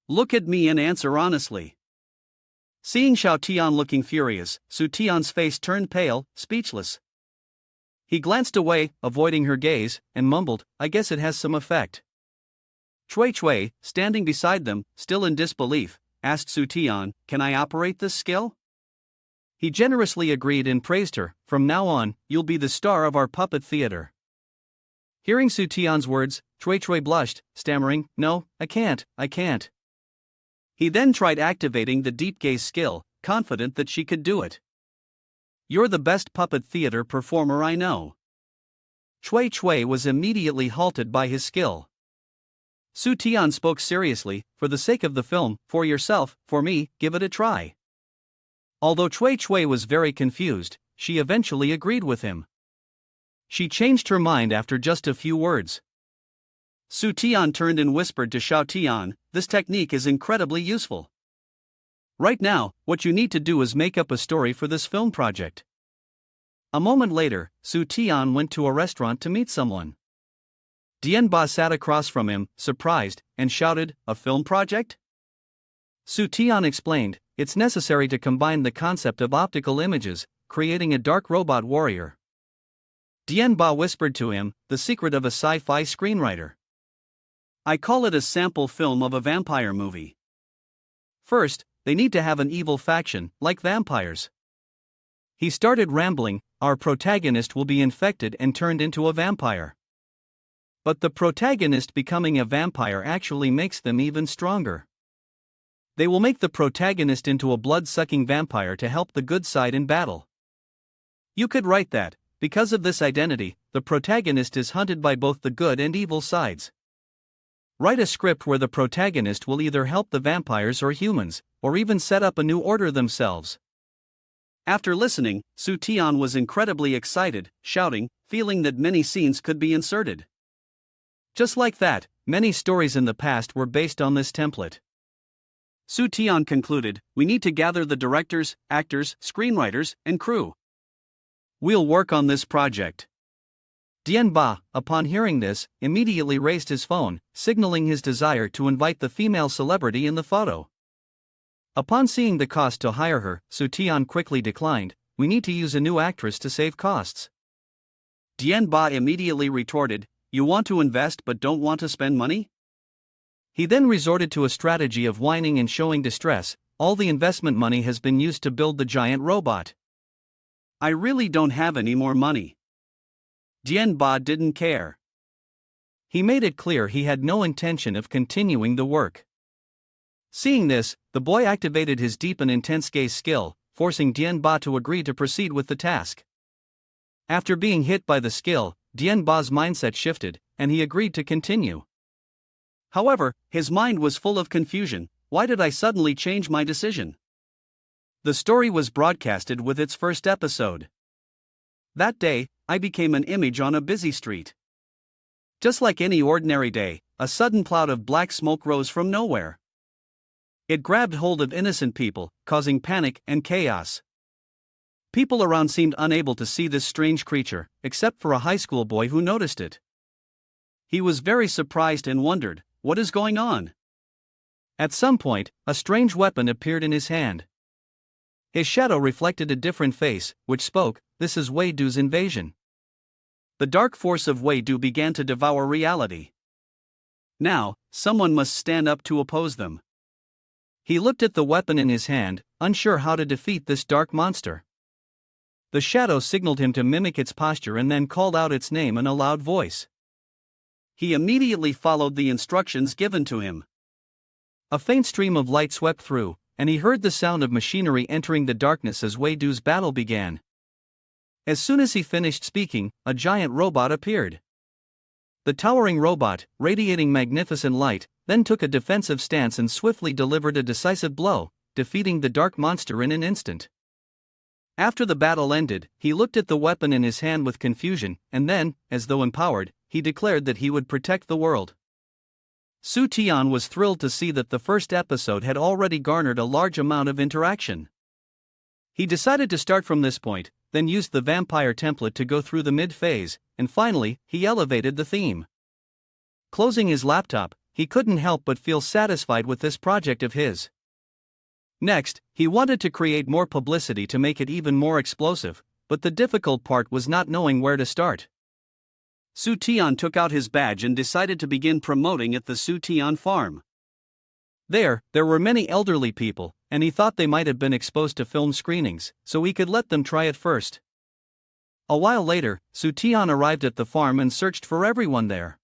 Look at me and answer honestly." Seeing Xiao Tian looking furious, Su Tian's face turned pale, speechless. He glanced away, avoiding her gaze, and mumbled, "I guess it has some effect." Chui, standing beside them, still in disbelief, asked Su Tian, "Can I operate this skill?" He generously agreed and praised her. "From now on, you'll be the star of our puppet theater." Hearing Su Tian's words, Chui blushed, stammering, "No, I can't." He then tried activating the deep gaze skill, confident that she could do it. "You're the best puppet theater performer I know." Chui was immediately halted by his skill. Su Tian spoke seriously, "For the sake of the film, for yourself, for me, give it a try." Although Chui was very confused, she eventually agreed with him. She changed her mind after just a few words. Su Tian turned and whispered to Xiao Tian, "This technique is incredibly useful. Right now, what you need to do is make up a story for this film project." A moment later, Su Tian went to a restaurant to meet someone. Dianba sat across from him, surprised, and shouted, "A film project?" Su Tian explained, "It's necessary to combine the concept of optical images, creating a dark robot warrior." Dianba whispered to him, "The secret of a sci-fi screenwriter. I call it a sample film of a vampire movie. First, they need to have an evil faction, like vampires." He started rambling, "Our protagonist will be infected and turned into a vampire. But the protagonist becoming a vampire actually makes them even stronger. They will make the protagonist into a blood-sucking vampire to help the good side in battle. You could write that, because of this identity, the protagonist is hunted by both the good and evil sides. Write a script where the protagonist will either help the vampires or humans, or even set up a new order themselves." After listening, Su Tian was incredibly excited, shouting, feeling that many scenes could be inserted. Just like that, many stories in the past were based on this template. Su Tian concluded, "We need to gather the directors, actors, screenwriters, and crew. We'll work on this project." Dianba, upon hearing this, immediately raised his phone, signaling his desire to invite the female celebrity in the photo. Upon seeing the cost to hire her, Su Tian quickly declined, "We need to use a new actress to save costs." Dianba immediately retorted, "You want to invest but don't want to spend money?" He then resorted to a strategy of whining and showing distress. "All the investment money has been used to build the giant robot. I really don't have any more money. Dianba didn't care. He made it clear he had no intention of continuing the work. Seeing this, the boy activated his deep and intense gaze skill, forcing Dianba to agree to proceed with the task. After being hit by the skill, Dianba's mindset shifted, and he agreed to continue. However, his mind was full of confusion. Why did I suddenly change my decision? The story was broadcasted with its first episode. That day, I became an image on a busy street. Just like any ordinary day, a sudden cloud of black smoke rose from nowhere. It grabbed hold of innocent people, causing panic and chaos. People around seemed unable to see this strange creature, except for a high school boy who noticed it. He was very surprised and wondered, what is going on? At some point, a strange weapon appeared in his hand. His shadow reflected a different face, which spoke, "This is Weidu's invasion." The dark force of Weidu began to devour reality. Now, someone must stand up to oppose them. He looked at the weapon in his hand, unsure how to defeat this dark monster. The shadow signaled him to mimic its posture and then called out its name in a loud voice. He immediately followed the instructions given to him. A faint stream of light swept through, and he heard the sound of machinery entering the darkness as Weidu's battle began. As soon as he finished speaking, a giant robot appeared. The towering robot, radiating magnificent light, then took a defensive stance and swiftly delivered a decisive blow, defeating the dark monster in an instant. After the battle ended, he looked at the weapon in his hand with confusion, and then, as though empowered, he declared that he would protect the world. Su Tian was thrilled to see that the first episode had already garnered a large amount of interaction. He decided to start from this point, then used the vampire template to go through the mid-phase, and finally, he elevated the theme. Closing his laptop, he couldn't help but feel satisfied with this project of his. Next, he wanted to create more publicity to make it even more explosive, but the difficult part was not knowing where to start. Su Tian took out his badge and decided to begin promoting at the Su Tian farm. There were many elderly people, and he thought they might have been exposed to film screenings, so he could let them try it first. A while later, Su Tian arrived at the farm and searched for everyone there.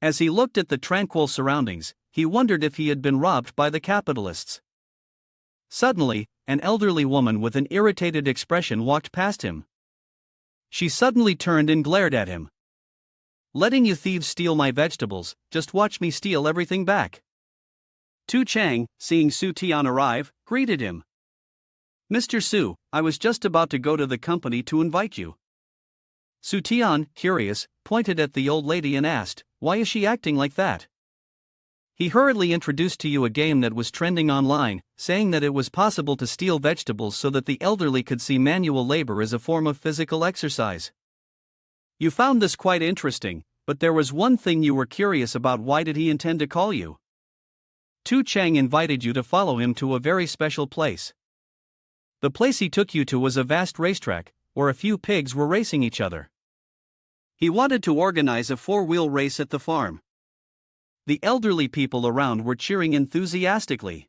As he looked at the tranquil surroundings, he wondered if he had been robbed by the capitalists. Suddenly, an elderly woman with an irritated expression walked past him. She suddenly turned and glared at him. "Letting you thieves steal my vegetables, just watch me steal everything back." Tu Chang, seeing Su Tian arrive, greeted him. "Mr. Su, I was just about to go to the company to invite you." Su Tian, curious, pointed at the old lady and asked, "Why is she acting like that?" He hurriedly introduced to you a game that was trending online, saying that it was possible to steal vegetables so that the elderly could see manual labor as a form of physical exercise. You found this quite interesting, but there was one thing you were curious about. Why did he intend to call you? Tu Chang invited you to follow him to a very special place. The place he took you to was a vast racetrack, where a few pigs were racing each other. He wanted to organize a four-wheel race at the farm. The elderly people around were cheering enthusiastically.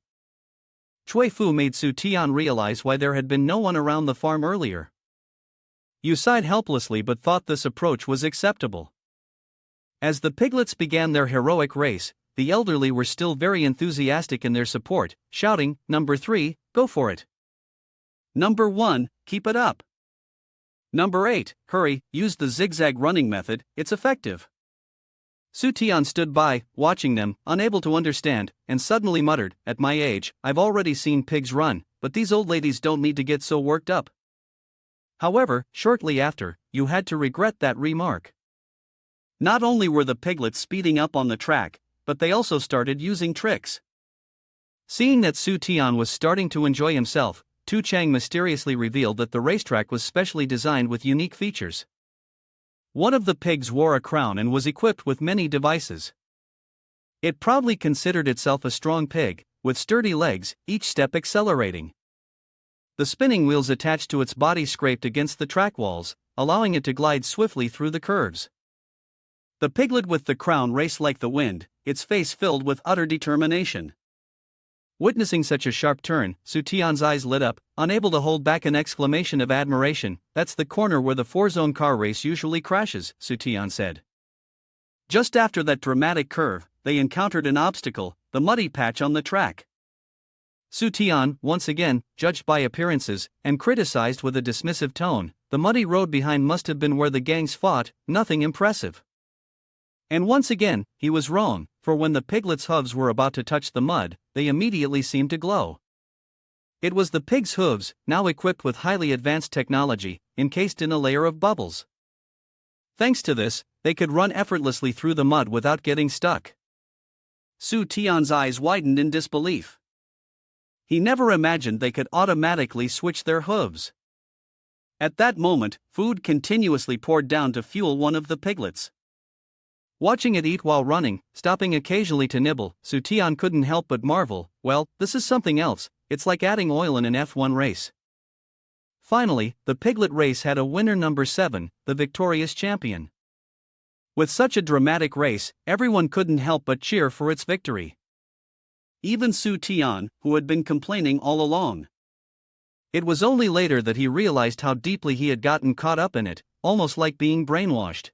Chui Fu made Su Tian realize why there had been no one around the farm earlier. You sighed helplessly but thought this approach was acceptable. As the piglets began their heroic race, the elderly were still very enthusiastic in their support, shouting, "Number 3, go for it. Number 1, keep it up. Number 8, hurry, use the zigzag running method, it's effective." Su Tian stood by, watching them, unable to understand, and suddenly muttered, "At my age, I've already seen pigs run, but these old ladies don't need to get so worked up." However, shortly after, you had to regret that remark. Not only were the piglets speeding up on the track, but they also started using tricks. Seeing that Su Tian was starting to enjoy himself, Tu Chang mysteriously revealed that the racetrack was specially designed with unique features. One of the pigs wore a crown and was equipped with many devices. It proudly considered itself a strong pig, with sturdy legs, each step accelerating. The spinning wheels attached to its body scraped against the track walls, allowing it to glide swiftly through the curves. The piglet with the crown raced like the wind, its face filled with utter determination. Witnessing such a sharp turn, Su Tian's eyes lit up, unable to hold back an exclamation of admiration. "That's the corner where the four-zone car race usually crashes," Su Tian said. Just after that dramatic curve, they encountered an obstacle, the muddy patch on the track. Su Tian, once again, judged by appearances, and criticized with a dismissive tone. The muddy road behind must have been where the gangs fought, nothing impressive. And once again, he was wrong, for when the piglets' hooves were about to touch the mud, they immediately seemed to glow. It was the pigs' hooves, now equipped with highly advanced technology, encased in a layer of bubbles. Thanks to this, they could run effortlessly through the mud without getting stuck. Su Tian's eyes widened in disbelief. He never imagined they could automatically switch their hooves. At that moment, food continuously poured down to fuel one of the piglets. Watching it eat while running, stopping occasionally to nibble, Su Tian couldn't help but marvel. "Well, this is something else, it's like adding oil in an F1 race." Finally, the piglet race had a winner, number 7, the victorious champion. With such a dramatic race, everyone couldn't help but cheer for its victory. Even Su Tian, who had been complaining all along. It was only later that he realized how deeply he had gotten caught up in it, almost like being brainwashed.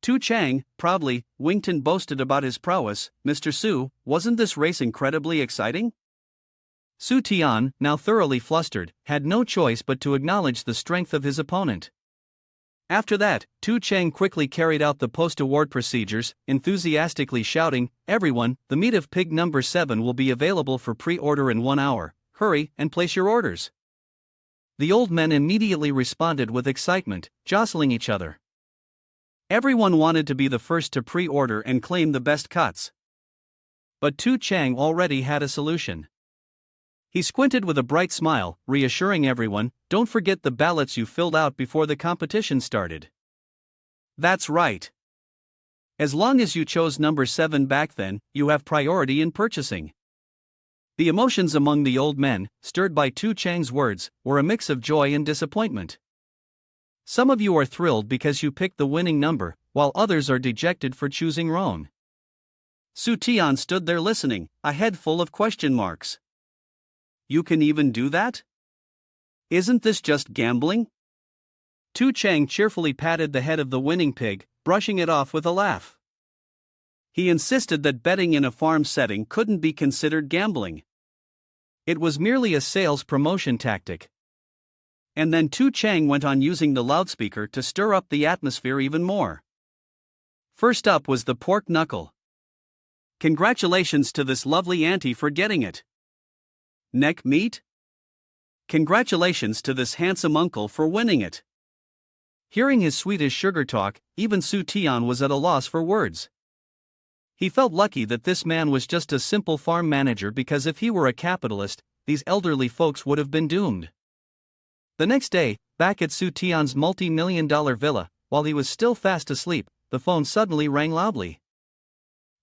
Tu Chang, proudly, winked and boasted about his prowess. "Mr. Su, wasn't this race incredibly exciting?" Su Tian, now thoroughly flustered, had no choice but to acknowledge the strength of his opponent. After that, Tu Chang quickly carried out the post-award procedures, enthusiastically shouting, "Everyone, the meat of pig number 7 will be available for pre-order in 1 hour. Hurry and place your orders." The old men immediately responded with excitement, jostling each other. Everyone wanted to be the first to pre-order and claim the best cuts. But Tu Chang already had a solution. He squinted with a bright smile, reassuring everyone, "Don't forget the ballots you filled out before the competition started." "That's right. As long as you chose number 7 back then, you have priority in purchasing." The emotions among the old men, stirred by Tu Chang's words, were a mix of joy and disappointment. Some of you are thrilled because you picked the winning number, while others are dejected for choosing wrong. Su Tian stood there listening, a head full of question marks. "You can even do that? Isn't this just gambling?" Tu Chang cheerfully patted the head of the winning pig, brushing it off with a laugh. He insisted that betting in a farm setting couldn't be considered gambling. It was merely a sales promotion tactic. And then Tu Chang went on using the loudspeaker to stir up the atmosphere even more. First up was the pork knuckle. "Congratulations to this lovely auntie for getting it." "Neck meat? Congratulations to this handsome uncle for winning it." Hearing his sweet as sugar talk, even Su Tian was at a loss for words. He felt lucky that this man was just a simple farm manager, because if he were a capitalist, these elderly folks would have been doomed. The next day, back at Su Tian's multi-million-dollar villa, while he was still fast asleep, the phone suddenly rang loudly.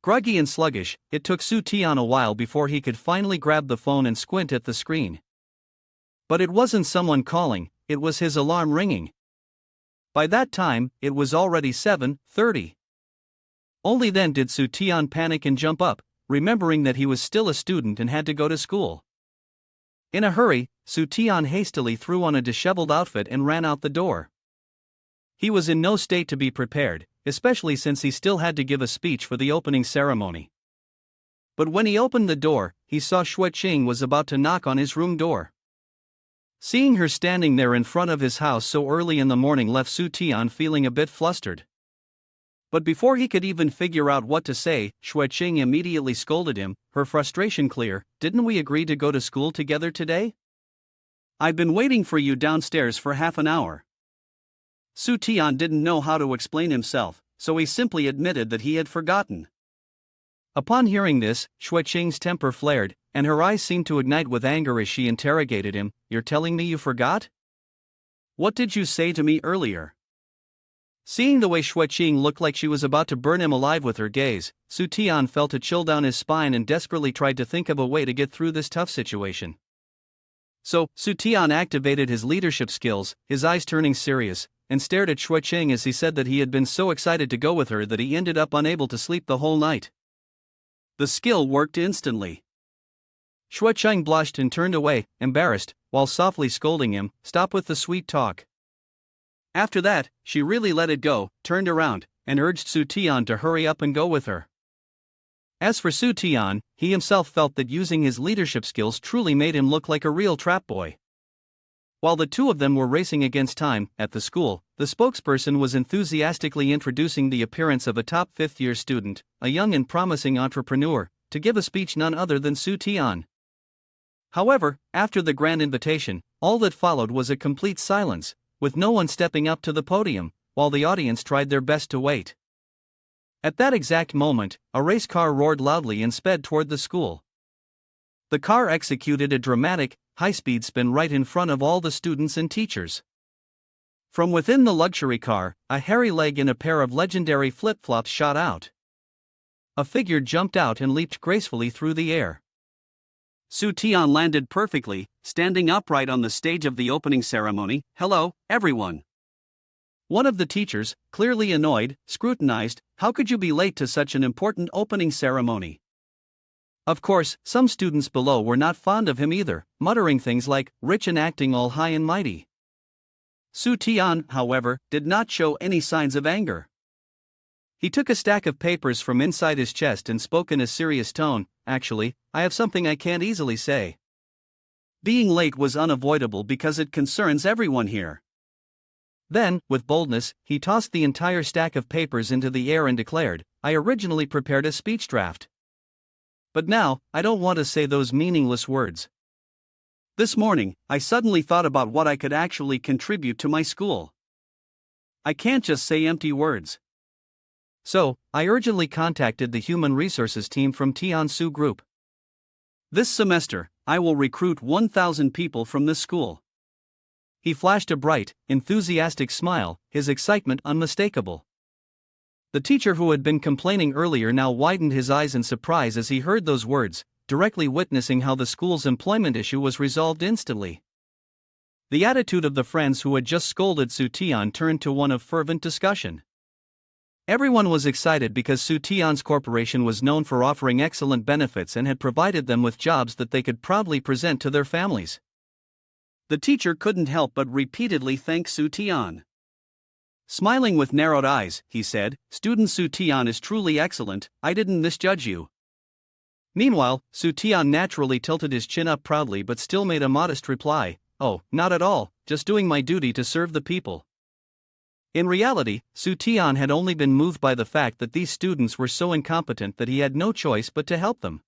Groggy and sluggish, it took Su Tian a while before he could finally grab the phone and squint at the screen. But it wasn't someone calling, it was his alarm ringing. By that time, it was already 7:30. Only then did Su Tian panic and jump up, remembering that he was still a student and had to go to school. In a hurry, Su Tian hastily threw on a disheveled outfit and ran out the door. He was in no state to be prepared, especially since he still had to give a speech for the opening ceremony. But when he opened the door, he saw Xueqing was about to knock on his room door. Seeing her standing there in front of his house so early in the morning left Su Tian feeling a bit flustered. But before he could even figure out what to say, Xueqing immediately scolded him, her frustration clear. "Didn't we agree to go to school together today? I've been waiting for you downstairs for half an hour." Su Tian didn't know how to explain himself, so he simply admitted that he had forgotten. Upon hearing this, Xueqing's temper flared, and her eyes seemed to ignite with anger as she interrogated him. "You're telling me you forgot? What did you say to me earlier?" Seeing the way Xueqing looked like she was about to burn him alive with her gaze, Su Tian felt a chill down his spine and desperately tried to think of a way to get through this tough situation. So, Su Tian activated his leadership skills, his eyes turning serious, and stared at Xueqing as he said that he had been so excited to go with her that he ended up unable to sleep the whole night. The skill worked instantly. Shuacheng blushed and turned away, embarrassed, while softly scolding him, "Stop with the sweet talk." After that, she really let it go, turned around, and urged Su Tian to hurry up and go with her. As for Su Tian, he himself felt that using his leadership skills truly made him look like a real trap boy. While the two of them were racing against time, at the school, the spokesperson was enthusiastically introducing the appearance of a top fifth-year student, a young and promising entrepreneur, to give a speech none other than Su Tian. However, after the grand invitation, all that followed was a complete silence, with no one stepping up to the podium, while the audience tried their best to wait. At that exact moment, a race car roared loudly and sped toward the school. The car executed a dramatic, high-speed spin right in front of all the students and teachers. From within the luxury car, a hairy leg and a pair of legendary flip-flops shot out. A figure jumped out and leaped gracefully through the air. Su Tian landed perfectly, standing upright on the stage of the opening ceremony. "Hello, everyone." One of the teachers, clearly annoyed, scrutinized, "How could you be late to such an important opening ceremony?" Of course, some students below were not fond of him either, muttering things like, "Rich and acting all high and mighty." Su Tian, however, did not show any signs of anger. He took a stack of papers from inside his chest and spoke in a serious tone. "Actually, I have something I can't easily say. Being late was unavoidable because it concerns everyone here." Then, with boldness, he tossed the entire stack of papers into the air and declared, "I originally prepared a speech draft. But now, I don't want to say those meaningless words. This morning, I suddenly thought about what I could actually contribute to my school. I can't just say empty words. So, I urgently contacted the human resources team from Tansu Group. This semester, I will recruit 1,000 people from this school." He flashed a bright, enthusiastic smile, his excitement unmistakable. The teacher who had been complaining earlier now widened his eyes in surprise as he heard those words, directly witnessing how the school's employment issue was resolved instantly. The attitude of the friends who had just scolded Su Tian turned to one of fervent discussion. Everyone was excited because Su Tian's corporation was known for offering excellent benefits and had provided them with jobs that they could proudly present to their families. The teacher couldn't help but repeatedly thank Su Tian. Smiling with narrowed eyes, he said, "Student Su Tian is truly excellent, I didn't misjudge you." Meanwhile, Su Tian naturally tilted his chin up proudly but still made a modest reply, "Oh, not at all, just doing my duty to serve the people." In reality, Su Tian had only been moved by the fact that these students were so incompetent that he had no choice but to help them.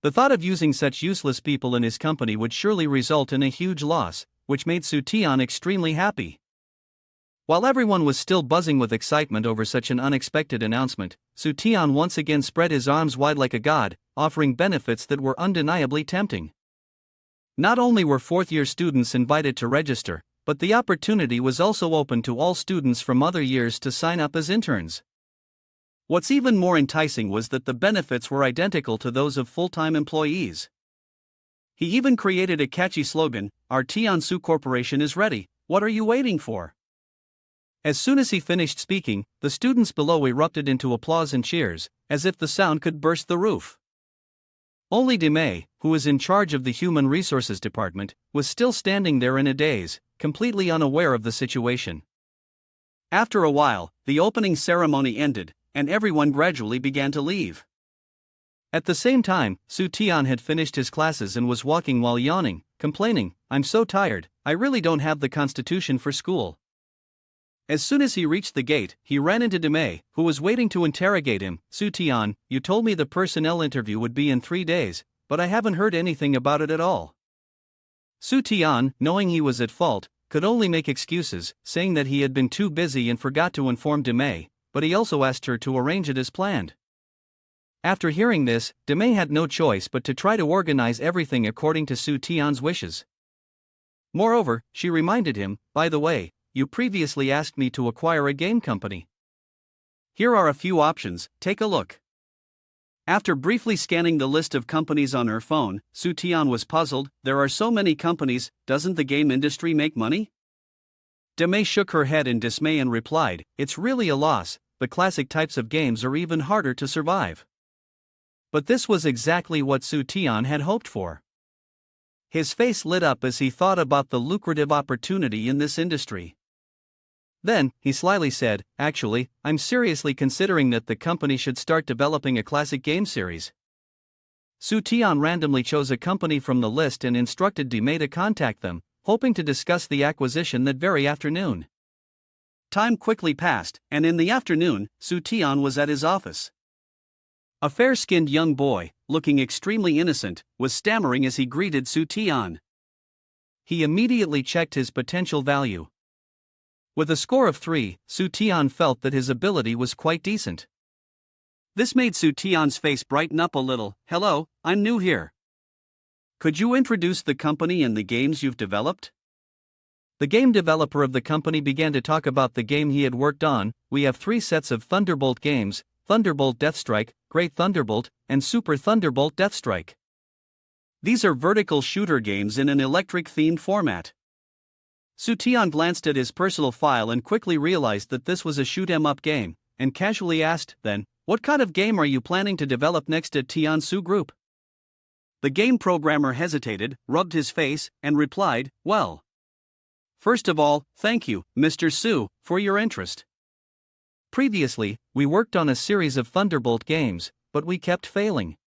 The thought of using such useless people in his company would surely result in a huge loss, which made Su Tian extremely happy. While everyone was still buzzing with excitement over such an unexpected announcement, Su Tian once again spread his arms wide like a god, offering benefits that were undeniably tempting. Not only were fourth-year students invited to register, but the opportunity was also open to all students from other years to sign up as interns. What's even more enticing was that the benefits were identical to those of full-time employees. He even created a catchy slogan, "Our Tansu Corporation is ready, what are you waiting for?" As soon as he finished speaking, the students below erupted into applause and cheers, as if the sound could burst the roof. Only Demei, who was in charge of the Human Resources Department, was still standing there in a daze, completely unaware of the situation. After a while, the opening ceremony ended, and everyone gradually began to leave. At the same time, Su Tian had finished his classes and was walking while yawning, complaining, "I'm so tired, I really don't have the constitution for school." As soon as he reached the gate, he ran into Demei, who was waiting to interrogate him. "Su Tian, you told me the personnel interview would be in 3 days, but I haven't heard anything about it at all." Su Tian, knowing he was at fault, could only make excuses, saying that he had been too busy and forgot to inform Demei, but he also asked her to arrange it as planned. After hearing this, Demei had no choice but to try to organize everything according to Su Tian's wishes. Moreover, she reminded him, "By the way, you previously asked me to acquire a game company. Here are a few options, take a look." After briefly scanning the list of companies on her phone, Su Tian was puzzled. "There are so many companies, doesn't the game industry make money?" Demei shook her head in dismay and replied, "It's really a loss, the classic types of games are even harder to survive." But this was exactly what Su Tian had hoped for. His face lit up as he thought about the lucrative opportunity in this industry. Then, he slyly said, "Actually, I'm seriously considering that the company should start developing a classic game series." Su Tian randomly chose a company from the list and instructed Dime to contact them, hoping to discuss the acquisition that very afternoon. Time quickly passed, and in the afternoon, Su Tian was at his office. A fair-skinned young boy, looking extremely innocent, was stammering as he greeted Su Tian. He immediately checked his potential value. With a score of 3, Su Tian felt that his ability was quite decent. This made Su Tian's face brighten up a little. "Hello, I'm new here. Could you introduce the company and the games you've developed?" The game developer of the company began to talk about the game he had worked on. "We have 3 sets of Thunderbolt games: Thunderbolt Deathstrike, Great Thunderbolt, and Super Thunderbolt Deathstrike. These are vertical shooter games in an electric-themed format." Su Tian glanced at his personal file and quickly realized that this was a shoot-'em-up game, and casually asked, "Then, what kind of game are you planning to develop next at Tiansu Group?" The game programmer hesitated, rubbed his face, and replied, "Well, first of all, thank you, Mr. Su, for your interest. Previously, we worked on a series of Thunderbolt games, but we kept failing.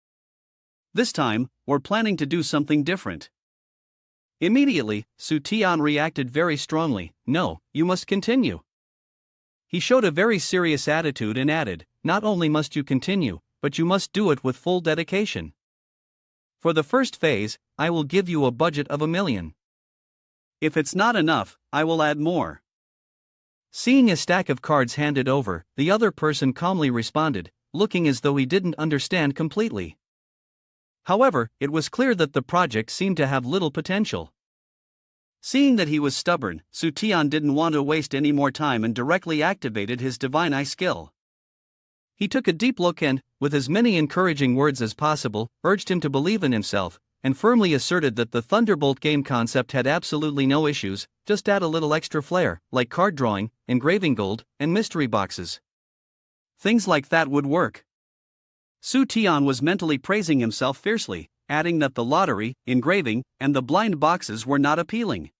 This time, we're planning to do something different." Immediately, Su Tian reacted very strongly. "No, you must continue." He showed a very serious attitude and added, "Not only must you continue, but you must do it with full dedication. For the first phase, I will give you a budget of $1 million. If it's not enough, I will add more." Seeing a stack of cards handed over, the other person calmly responded, looking as though he didn't understand completely. However, it was clear that the project seemed to have little potential. Seeing that he was stubborn, Su Tian didn't want to waste any more time and directly activated his divine eye skill. He took a deep look and, with as many encouraging words as possible, urged him to believe in himself, and firmly asserted that the Thunderbolt game concept had absolutely no issues. Just add a little extra flair, like card drawing, engraving gold, and mystery boxes. Things like that would work. Su Tian was mentally praising himself fiercely, adding that the lottery, engraving, and the blind boxes were not appealing.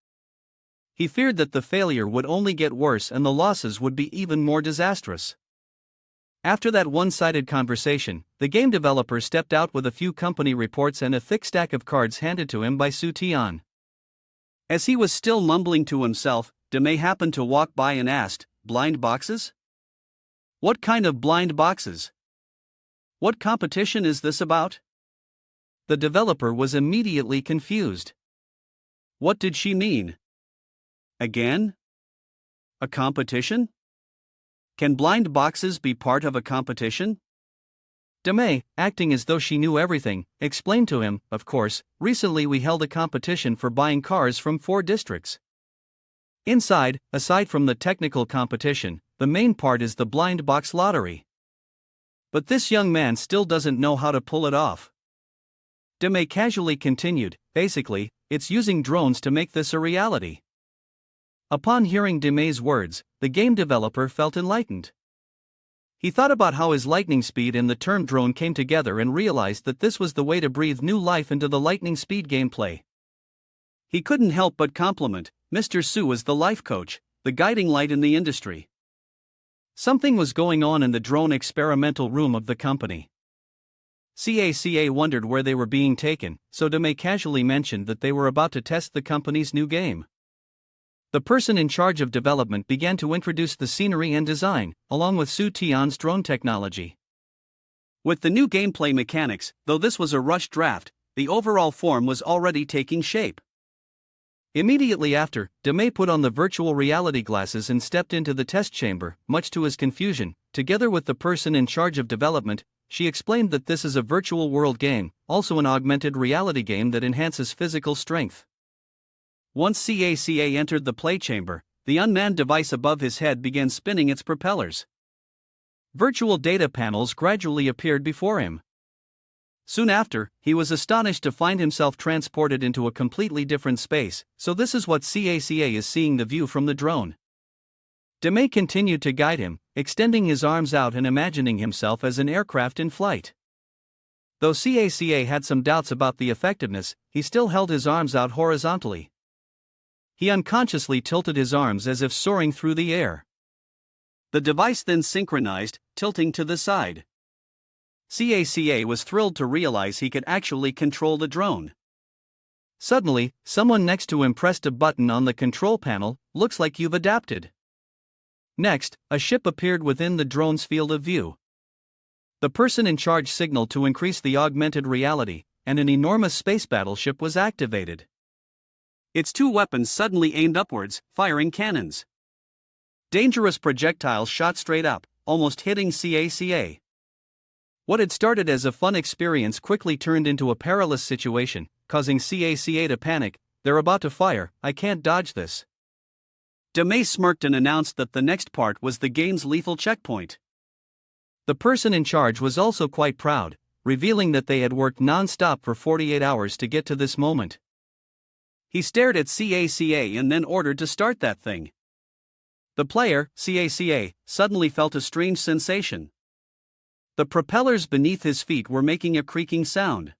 He feared that the failure would only get worse and the losses would be even more disastrous. After that one-sided conversation, the game developer stepped out with a few company reports and a thick stack of cards handed to him by Su Tian. As he was still mumbling to himself, Dime happened to walk by and asked, "Blind boxes? What kind of blind boxes? What competition is this about?" The developer was immediately confused. What did she mean? Again? A competition? Can blind boxes be part of a competition? Dime, acting as though she knew everything, explained to him, "Of course, recently we held a competition for buying cars from 4 districts. Inside, aside from the technical competition, the main part is the blind box lottery. But this young man still doesn't know how to pull it off." Dime casually continued, "Basically, it's using drones to make this a reality." Upon hearing Dime's words, the game developer felt enlightened. He thought about how his lightning speed and the term drone came together and realized that this was the way to breathe new life into the lightning speed gameplay. He couldn't help but compliment Mr. Su as the life coach, the guiding light in the industry. Something was going on in the drone experimental room of the company. CACA wondered where they were being taken, so Dime casually mentioned that they were about to test the company's new game. The person in charge of development began to introduce the scenery and design, along with Su Tian's drone technology. With the new gameplay mechanics, though this was a rushed draft, the overall form was already taking shape. Immediately after, Dime put on the virtual reality glasses and stepped into the test chamber. Much to his confusion, together with the person in charge of development, she explained that this is a virtual world game, also an augmented reality game that enhances physical strength. Once CACA entered the play chamber, the unmanned device above his head began spinning its propellers. Virtual data panels gradually appeared before him. Soon after, he was astonished to find himself transported into a completely different space. "So this is what CACA is seeing the view from the drone." Dime continued to guide him, extending his arms out and imagining himself as an aircraft in flight. Though CACA had some doubts about the effectiveness, he still held his arms out horizontally. He unconsciously tilted his arms as if soaring through the air. The device then synchronized, tilting to the side. CACA was thrilled to realize he could actually control the drone. Suddenly, someone next to him pressed a button on the control panel. Looks like you've adapted. Next, a ship appeared within the drone's field of view. The person in charge signaled to increase the augmented reality, and an enormous space battleship was activated. Its two weapons suddenly aimed upwards, firing cannons. Dangerous projectiles shot straight up, almost hitting CACA. What had started as a fun experience quickly turned into a perilous situation, causing CACA to panic. They're about to fire, I can't dodge this. DeMay smirked and announced that the next part was the game's lethal checkpoint. The person in charge was also quite proud, revealing that they had worked non-stop for 48 hours to get to this moment. He stared at CACA and then ordered to start that thing. The player, CACA, suddenly felt a strange sensation. The propellers beneath his feet were making a creaking sound.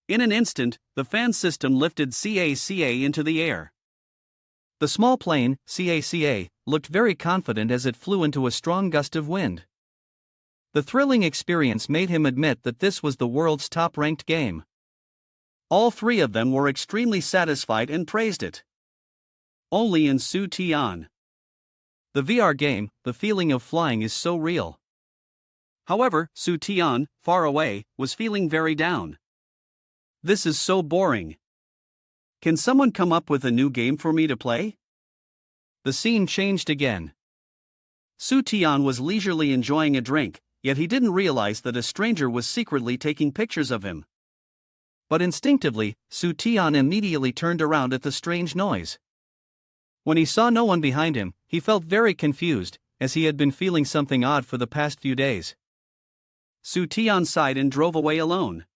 In an instant, the fan system lifted CACA into the air. The small plane, CACA, looked very confident as it flew into a strong gust of wind. The thrilling experience made him admit that this was the world's top-ranked game. All three of them were extremely satisfied and praised it. Only in Su Tian. The VR game, the feeling of flying is so real. However, Su Tian, far away, was feeling very down. This is so boring. Can someone come up with a new game for me to play? The scene changed again. Su Tian was leisurely enjoying a drink, yet he didn't realize that a stranger was secretly taking pictures of him. But instinctively, Su Tian immediately turned around at the strange noise. When he saw no one behind him, he felt very confused, as he had been feeling something odd for the past few days. Su Tian sighed and drove away alone.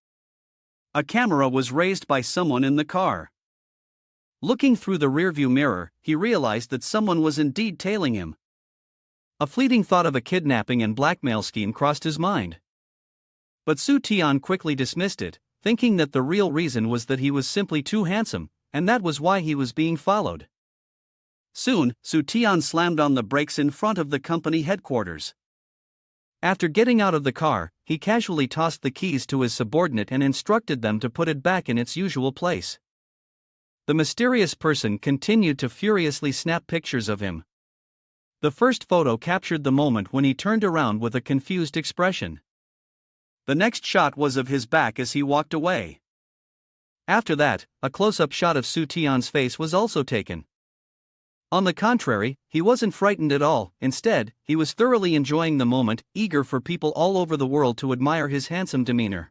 A camera was raised by someone in the car. Looking through the rearview mirror, he realized that someone was indeed tailing him. A fleeting thought of a kidnapping and blackmail scheme crossed his mind. But Su Tian quickly dismissed it, thinking that the real reason was that he was simply too handsome, and that was why he was being followed. Soon, Su Tian slammed on the brakes in front of the company headquarters. After getting out of the car, he casually tossed the keys to his subordinate and instructed them to put it back in its usual place. The mysterious person continued to furiously snap pictures of him. The first photo captured the moment when he turned around with a confused expression. The next shot was of his back as he walked away. After that, a close-up shot of Su Tian's face was also taken. On the contrary, he wasn't frightened at all. Instead, he was thoroughly enjoying the moment, eager for people all over the world to admire his handsome demeanor.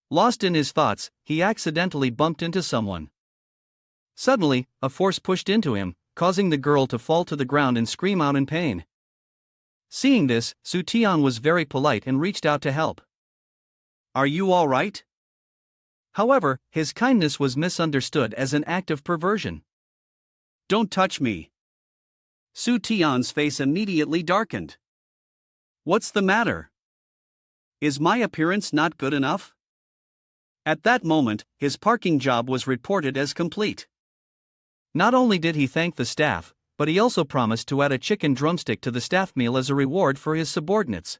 Lost in his thoughts, he accidentally bumped into someone. Suddenly, a force pushed into him, causing the girl to fall to the ground and scream out in pain. Seeing this, Su Tian was very polite and reached out to help. "Are you all right?" However, his kindness was misunderstood as an act of perversion. "Don't touch me." Su Tian's face immediately darkened. "What's the matter? Is my appearance not good enough?" At that moment, his parking job was reported as complete. Not only did he thank the staff, but he also promised to add a chicken drumstick to the staff meal as a reward for his subordinates.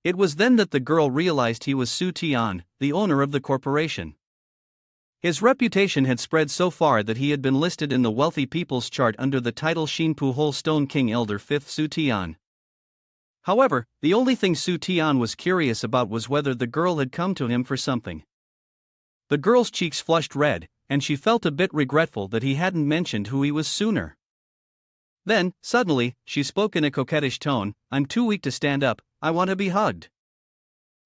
It was then that the girl realized he was Su Tian, the owner of the corporation. His reputation had spread so far that he had been listed in the wealthy people's chart under the title Shinpu Whole Stone King Elder 5th Su Tian. However, the only thing Su Tian was curious about was whether the girl had come to him for something. The girl's cheeks flushed red, and she felt a bit regretful that he hadn't mentioned who he was sooner. Then, suddenly, she spoke in a coquettish tone, "I'm too weak to stand up, I want to be hugged."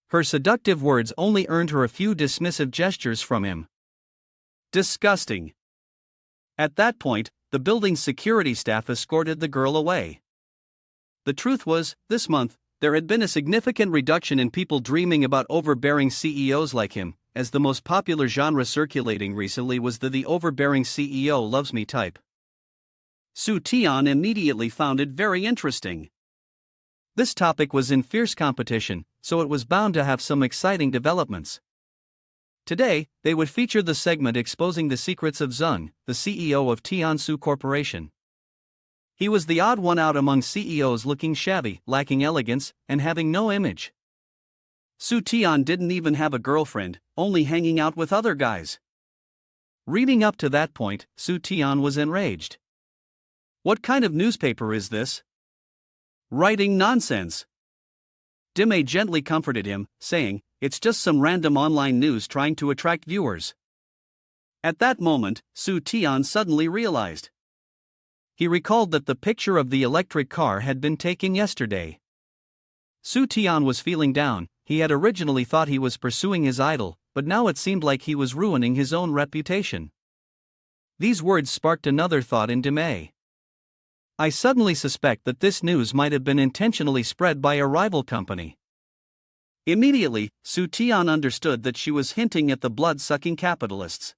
Her seductive words only earned her a few dismissive gestures from him. Disgusting. At that point, the building's security staff escorted the girl away. The truth was, this month, there had been a significant reduction in people dreaming about overbearing CEOs like him, as the most popular genre circulating recently was the overbearing CEO loves me type. Su Tian immediately found it very interesting. This topic was in fierce competition, so it was bound to have some exciting developments. Today, they would feature the segment exposing the secrets of Zung, the CEO of Tansu Corporation. He was the odd one out among CEOs, looking shabby, lacking elegance, and having no image. Su Tian didn't even have a girlfriend, only hanging out with other guys. Reading up to that point, Su Tian was enraged. What kind of newspaper is this? Writing nonsense. Dime gently comforted him, saying, "It's just some random online news trying to attract viewers." At that moment, Su Tian suddenly realized. He recalled that the picture of the electric car had been taken yesterday. Su Tian was feeling down. He had originally thought he was pursuing his idol, but now it seemed like he was ruining his own reputation. These words sparked another thought in Dime. I suddenly suspect that this news might have been intentionally spread by a rival company. Immediately, Su Tian understood that she was hinting at the blood-sucking capitalists.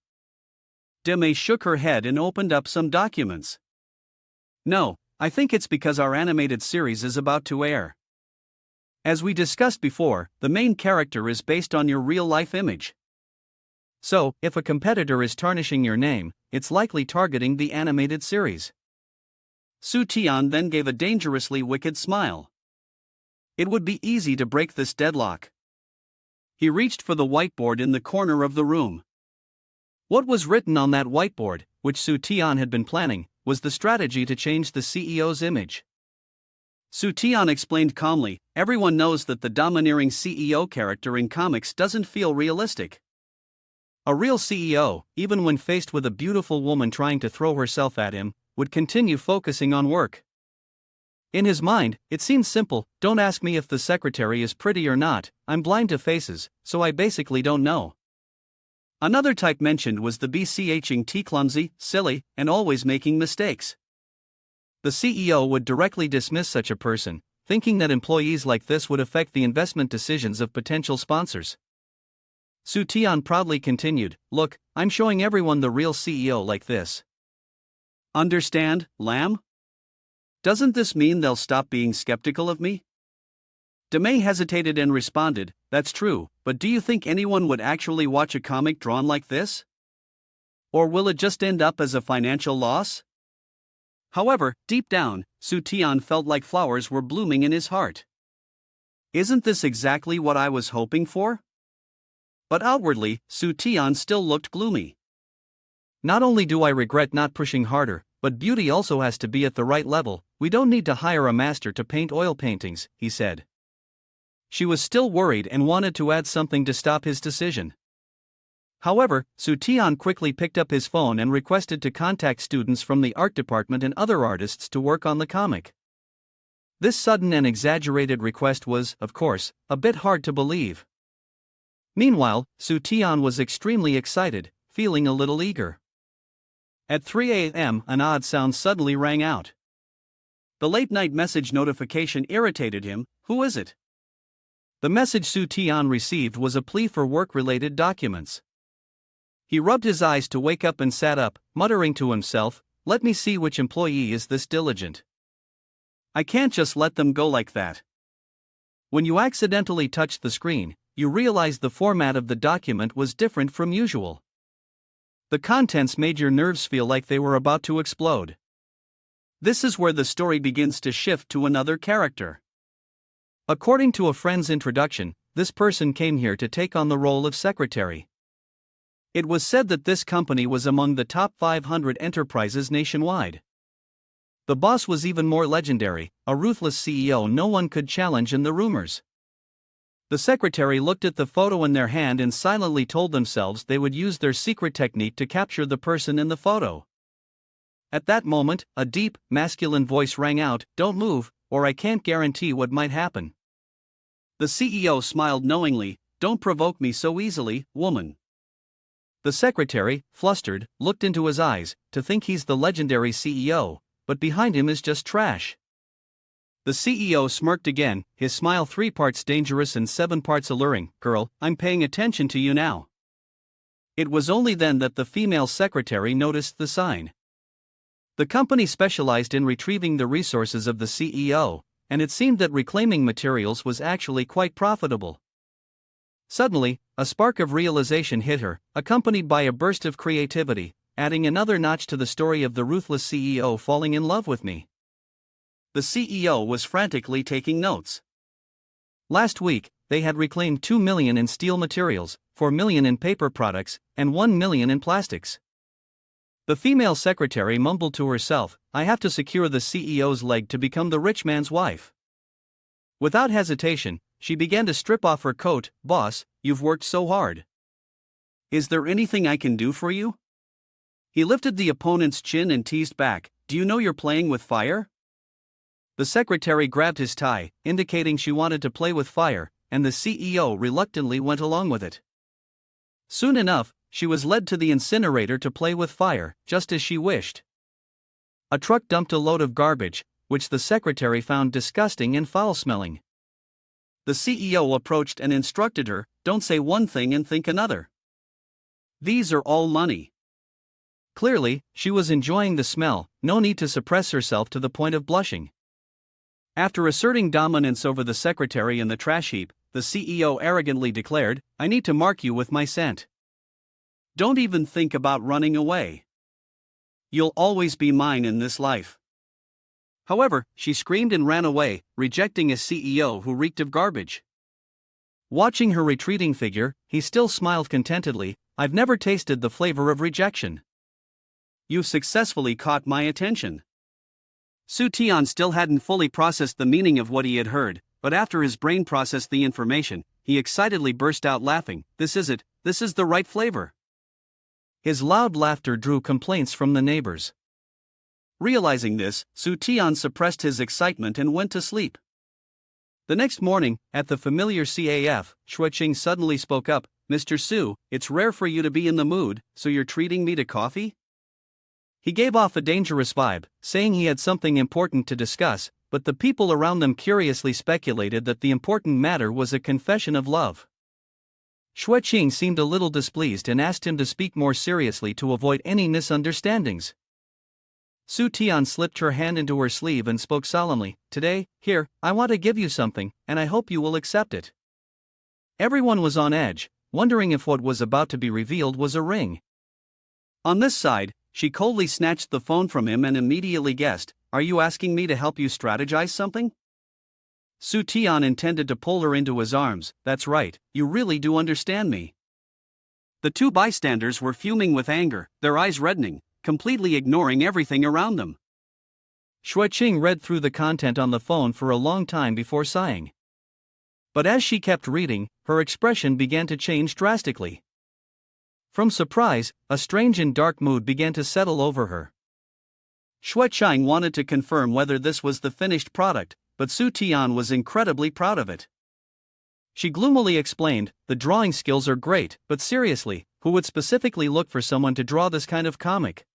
Dime shook her head and opened up some documents. No, I think it's because our animated series is about to air. As we discussed before, the main character is based on your real-life image. So, if a competitor is tarnishing your name, it's likely targeting the animated series. Su Tian then gave a dangerously wicked smile. It would be easy to break this deadlock. He reached for the whiteboard in the corner of the room. What was written on that whiteboard, which Su Tian had been planning, was the strategy to change the CEO's image. Su Tian explained calmly, everyone knows that the domineering CEO character in comics doesn't feel realistic. A real CEO, even when faced with a beautiful woman trying to throw herself at him, would continue focusing on work. In his mind, it seems simple, don't ask me if the secretary is pretty or not, I'm blind to faces, so I basically don't know. Another type mentioned was the BCHing T clumsy, silly, and always making mistakes. The CEO would directly dismiss such a person, thinking that employees like this would affect the investment decisions of potential sponsors. Su Tian proudly continued, look, I'm showing everyone the real CEO like this. Understand, Lamb? Doesn't this mean they'll stop being skeptical of me? Dime hesitated and responded, that's true, but do you think anyone would actually watch a comic drawn like this? Or will it just end up as a financial loss? However, deep down, Su Tian felt like flowers were blooming in his heart. Isn't this exactly what I was hoping for? But outwardly, Su Tian still looked gloomy. Not only do I regret not pushing harder, but beauty also has to be at the right level, we don't need to hire a master to paint oil paintings, he said. She was still worried and wanted to add something to stop his decision. However, Su Tian quickly picked up his phone and requested to contact students from the art department and other artists to work on the comic. This sudden and exaggerated request was, of course, a bit hard to believe. Meanwhile, Su Tian was extremely excited, feeling a little eager. At 3 a.m., an odd sound suddenly rang out. The late-night message notification irritated him. Who is it? The message Su Tian received was a plea for work-related documents. He rubbed his eyes to wake up and sat up, muttering to himself, let me see which employee is this diligent. I can't just let them go like that. When you accidentally touched the screen, you realized the format of the document was different from usual. The contents made your nerves feel like they were about to explode. This is where the story begins to shift to another character. According to a friend's introduction, this person came here to take on the role of secretary. It was said that this company was among the top 500 enterprises nationwide. The boss was even more legendary, a ruthless CEO no one could challenge in the rumors. The secretary looked at the photo in their hand and silently told themselves they would use their secret technique to capture the person in the photo. At that moment, a deep, masculine voice rang out, don't move, or I can't guarantee what might happen. The CEO smiled knowingly, don't provoke me so easily, woman. The secretary, flustered, looked into his eyes, to think he's the legendary CEO, but behind him is just trash. The CEO smirked again, his smile 3 parts dangerous and 7 parts alluring. Girl, I'm paying attention to you now. It was only then that the female secretary noticed the sign. The company specialized in retrieving the resources of the CEO, and it seemed that reclaiming materials was actually quite profitable. Suddenly, a spark of realization hit her, accompanied by a burst of creativity, adding another notch to the story of the ruthless CEO falling in love with me. The CEO was frantically taking notes. Last week, they had reclaimed 2 million in steel materials, 4 million in paper products, and 1 million in plastics. The female secretary mumbled to herself, "I have to secure the CEO's leg to become the rich man's wife." Without hesitation, she began to strip off her coat. "Boss, you've worked so hard. Is there anything I can do for you?" He lifted the opponent's chin and teased back, "Do you know you're playing with fire?" The secretary grabbed his tie, indicating she wanted to play with fire, and the CEO reluctantly went along with it. Soon enough, she was led to the incinerator to play with fire, just as she wished. A truck dumped a load of garbage, which the secretary found disgusting and foul-smelling. The CEO approached and instructed her, "Don't say one thing and think another. These are all money." Clearly, she was enjoying the smell, no need to suppress herself to the point of blushing. After asserting dominance over the secretary in the trash heap, the CEO arrogantly declared, "I need to mark you with my scent. Don't even think about running away. You'll always be mine in this life." However, she screamed and ran away, rejecting a CEO who reeked of garbage. Watching her retreating figure, he still smiled contentedly. "I've never tasted the flavor of rejection." "You've successfully caught my attention." Su Tian still hadn't fully processed the meaning of what he had heard, but after his brain processed the information, he excitedly burst out laughing. This is it, this is the right flavor." His loud laughter drew complaints from the neighbors. Realizing this, Su Tian suppressed his excitement and went to sleep. The next morning, at the familiar CAF, Xueqing suddenly spoke up, "Mr. Su, it's rare for you to be in the mood, so you're treating me to coffee?" He gave off a dangerous vibe, saying he had something important to discuss, but the people around them curiously speculated that the important matter was a confession of love. Xueqing seemed a little displeased and asked him to speak more seriously to avoid any misunderstandings. Su Tian slipped her hand into her sleeve and spoke solemnly, "Today, here, I want to give you something, and I hope you will accept it." Everyone was on edge, wondering if what was about to be revealed was a ring. On this side, she coldly snatched the phone from him and immediately guessed, "Are you asking me to help you strategize something?" Su Tian intended to pull her into his arms. "That's right, you really do understand me." The two bystanders were fuming with anger, their eyes reddening, completely ignoring everything around them. Xueqing read through the content on the phone for a long time before sighing. But as she kept reading, her expression began to change drastically. From surprise, a strange and dark mood began to settle over her. Xueqing wanted to confirm whether this was the finished product, but Su Tian was incredibly proud of it. She gloomily explained, "The drawing skills are great, but seriously, who would specifically look for someone to draw this kind of comic?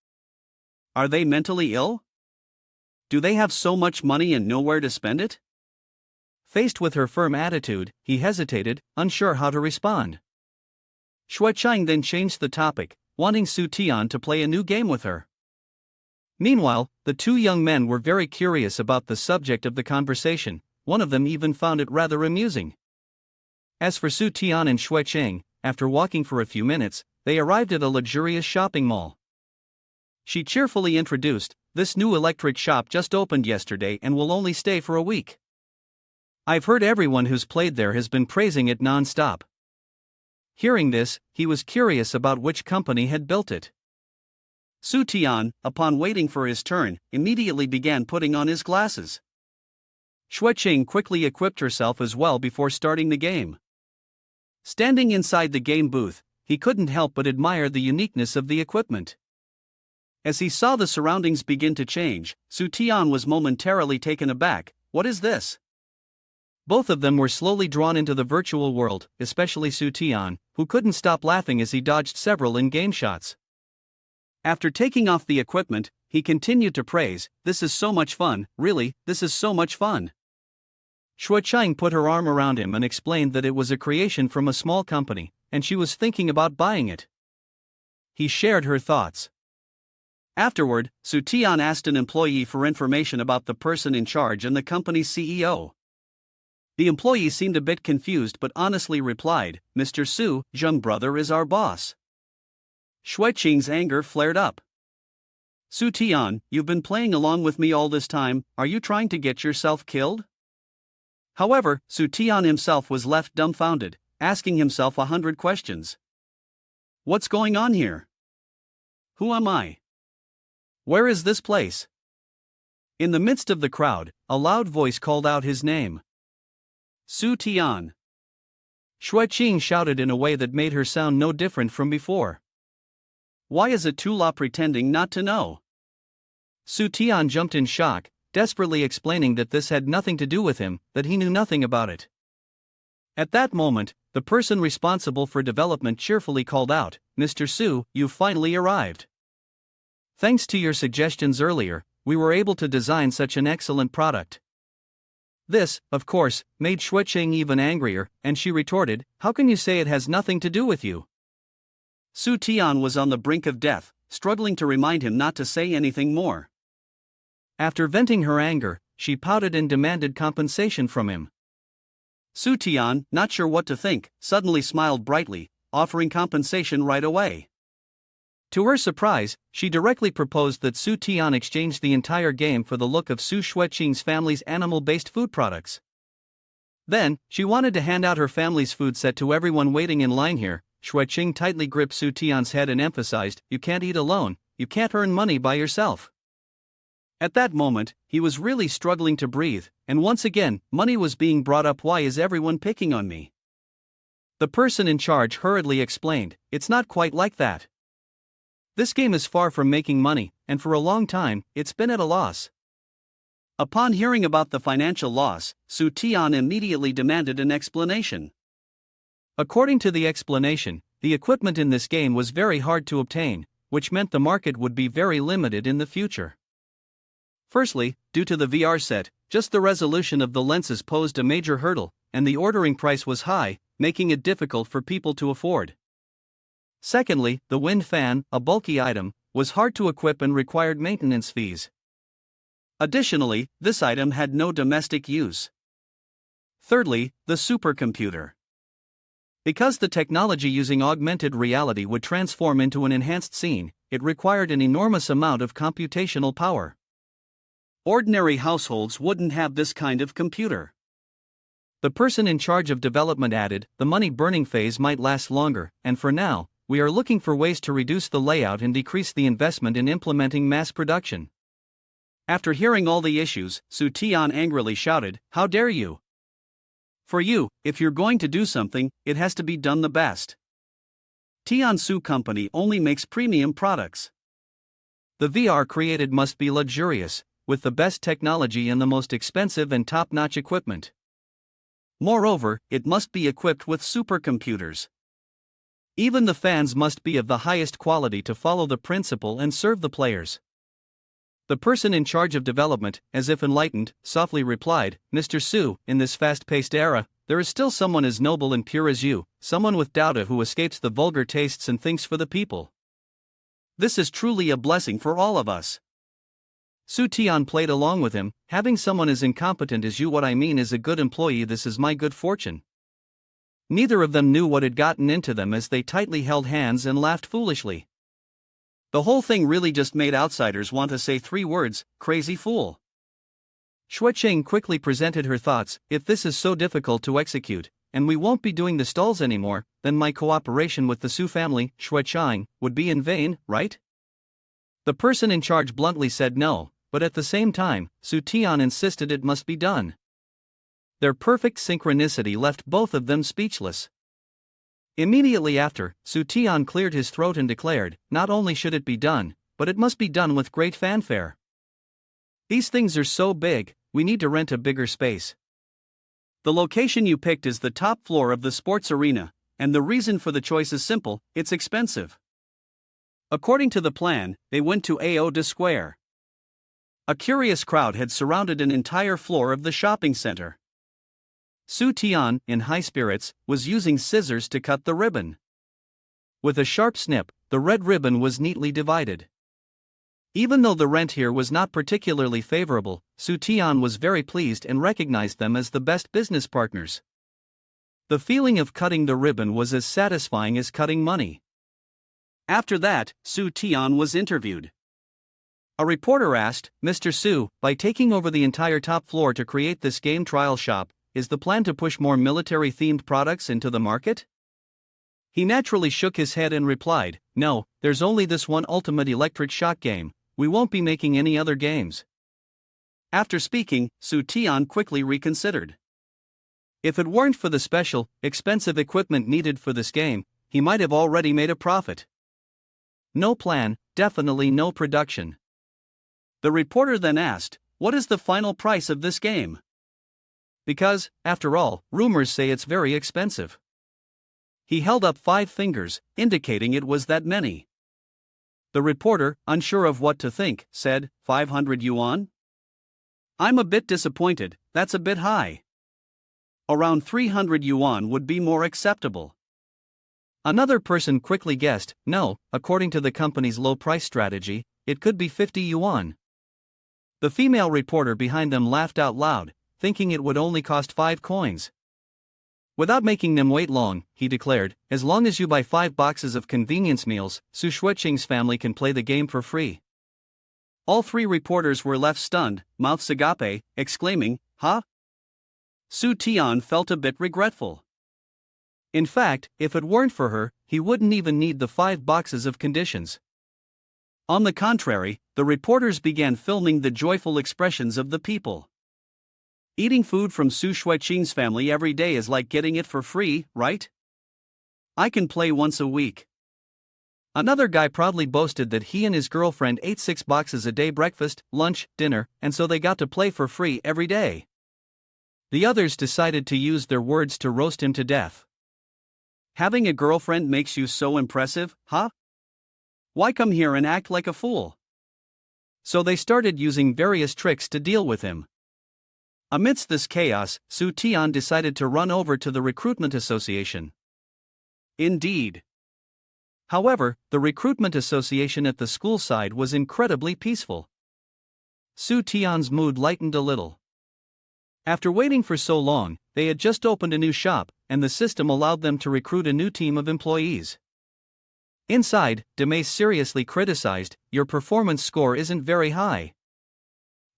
Are they mentally ill? Do they have so much money and nowhere to spend it?" Faced with her firm attitude, he hesitated, unsure how to respond. Xueqing then changed the topic, wanting Su Tian to play a new game with her. Meanwhile, the two young men were very curious about the subject of the conversation. One of them even found it rather amusing. As for Su Tian and Xueqing, after walking for a few minutes, they arrived at a luxurious shopping mall. She cheerfully introduced, "This new electric shop just opened yesterday and will only stay for a week. I've heard everyone who's played there has been praising it non-stop." Hearing this, he was curious about which company had built it. Su Tian, upon waiting for his turn, immediately began putting on his glasses. Xueqing quickly equipped herself as well before starting the game. Standing inside the game booth, he couldn't help but admire the uniqueness of the equipment. As he saw the surroundings begin to change, Su Tian was momentarily taken aback. "What is this?" Both of them were slowly drawn into the virtual world, especially Su Tian, who couldn't stop laughing as he dodged several in-game shots. After taking off the equipment, he continued to praise, "This is so much fun, really, this is so much fun." Xueqing put her arm around him and explained that it was a creation from a small company, and she was thinking about buying it. He shared her thoughts. Afterward, Su Tian asked an employee for information about the person in charge and the company's CEO. The employee seemed a bit confused but honestly replied, "Mr. Su, Zheng brother is our boss." Shui Qing's anger flared up. "Su Tian, you've been playing along with me all this time, are you trying to get yourself killed?" However, Su Tian himself was left dumbfounded, asking himself 100 questions. What's going on here? Who am I? Where is this place? In the midst of the crowd, a loud voice called out his name. Su Tian. Shui Qing shouted in a way that made her sound no different from before. Why is Atula pretending not to know? Su Tian jumped in shock, desperately explaining that this had nothing to do with him, that he knew nothing about it. At that moment, the person responsible for development cheerfully called out, "Mr. Su, you've finally arrived. Thanks to your suggestions earlier, we were able to design such an excellent product." This, of course, made Shui Qing even angrier, and she retorted, "How can you say it has nothing to do with you?" Su Tian was on the brink of death, struggling to remind him not to say anything more. After venting her anger, she pouted and demanded compensation from him. Su Tian, not sure what to think, suddenly smiled brightly, offering compensation right away. To her surprise, she directly proposed that Su Tian exchange the entire game for the look of Su Xueqing's family's animal-based food products. Then, she wanted to hand out her family's food set to everyone waiting in line here. Xueqing tightly gripped Su Tian's head and emphasized, "You can't eat alone, you can't earn money by yourself." At that moment, he was really struggling to breathe, and once again, money was being brought up. "Why is everyone picking on me?" The person in charge hurriedly explained, "It's not quite like that. This game is far from making money, and for a long time, it's been at a loss." Upon hearing about the financial loss, Su Tian immediately demanded an explanation. According to the explanation, the equipment in this game was very hard to obtain, which meant the market would be very limited in the future. Firstly, due to the VR set, just the resolution of the lenses posed a major hurdle, and the ordering price was high, making it difficult for people to afford. Secondly, the wind fan, a bulky item, was hard to equip and required maintenance fees. Additionally, this item had no domestic use. Thirdly, the supercomputer. Because the technology using augmented reality would transform into an enhanced scene, it required an enormous amount of computational power. Ordinary households wouldn't have this kind of computer. The person in charge of development added, "The money-burning phase might last longer, and for now, we are looking for ways to reduce the layout and decrease the investment in implementing mass production." After hearing all the issues, Su Tian angrily shouted, "How dare you? For you, if you're going to do something, it has to be done the best. Tiansu Company only makes premium products. The VR created must be luxurious, with the best technology and the most expensive and top-notch equipment. Moreover, it must be equipped with supercomputers. Even the fans must be of the highest quality to follow the principle and serve the players." The person in charge of development, as if enlightened, softly replied, "Mr. Su, in this fast-paced era, there is still someone as noble and pure as you, someone with Dao who escapes the vulgar tastes and thinks for the people. This is truly a blessing for all of us." Su Tian played along with him, "Having someone as incompetent as you, what I mean is a good employee, this is my good fortune." Neither of them knew what had gotten into them as they tightly held hands and laughed foolishly. The whole thing really just made outsiders want to say 3 words, "Crazy fool." Shui Qing quickly presented her thoughts, "If this is so difficult to execute, and we won't be doing the stalls anymore, then my cooperation with the Su family, Shui Qing, would be in vain, right?" The person in charge bluntly said no, but at the same time, Su Tian insisted it must be done. Their perfect synchronicity left both of them speechless. Immediately after, Su Tian cleared his throat and declared, "Not only should it be done, but it must be done with great fanfare. These things are so big, we need to rent a bigger space. The location you picked is the top floor of the sports arena, and the reason for the choice is simple, it's expensive." According to the plan, they went to Ao de Square. A curious crowd had surrounded an entire floor of the shopping center. Su Tian, in high spirits, was using scissors to cut the ribbon. With a sharp snip, the red ribbon was neatly divided. Even though the rent here was not particularly favorable, Su Tian was very pleased and recognized them as the best business partners. The feeling of cutting the ribbon was as satisfying as cutting money. After that, Su Tian was interviewed. A reporter asked, "Mr. Su, by taking over the entire top floor to create this game trial shop, is the plan to push more military-themed products into the market?" He naturally shook his head and replied, "No, there's only this one ultimate electric shock game, we won't be making any other games." After speaking, Su Tian quickly reconsidered. If it weren't for the special, expensive equipment needed for this game, he might have already made a profit. No plan, definitely no production. The reporter then asked, "What is the final price of this game?" Because, after all, rumors say it's very expensive. He held up 5 fingers, indicating it was that many. The reporter, unsure of what to think, said, 500 yuan? I'm a bit disappointed, that's a bit high. Around 300 yuan would be more acceptable. Another person quickly guessed, no, according to the company's low price strategy, it could be 50 yuan. The female reporter behind them laughed out loud, thinking it would only cost 5 coins. Without making them wait long, he declared, as long as you buy 5 boxes of convenience meals, Su Shuiqing's family can play the game for free. All 3 reporters were left stunned, mouths agape, exclaiming, huh? Su Tian felt a bit regretful. In fact, if it weren't for her, he wouldn't even need the 5 boxes of conditions. On the contrary, the reporters began filming the joyful expressions of the people. Eating food from Su Shuiqing's family every day is like getting it for free, right? I can play once a week. Another guy proudly boasted that he and his girlfriend ate 6 boxes a day, breakfast, lunch, dinner, and so they got to play for free every day. The others decided to use their words to roast him to death. Having a girlfriend makes you so impressive, huh? Why come here and act like a fool? So they started using various tricks to deal with him. Amidst this chaos, Su Tian decided to run over to the recruitment association. Indeed. However, the recruitment association at the school side was incredibly peaceful. Su Tian's mood lightened a little. After waiting for so long, they had just opened a new shop, and the system allowed them to recruit a new team of employees. Inside, Demay seriously criticized, "Your performance score isn't very high.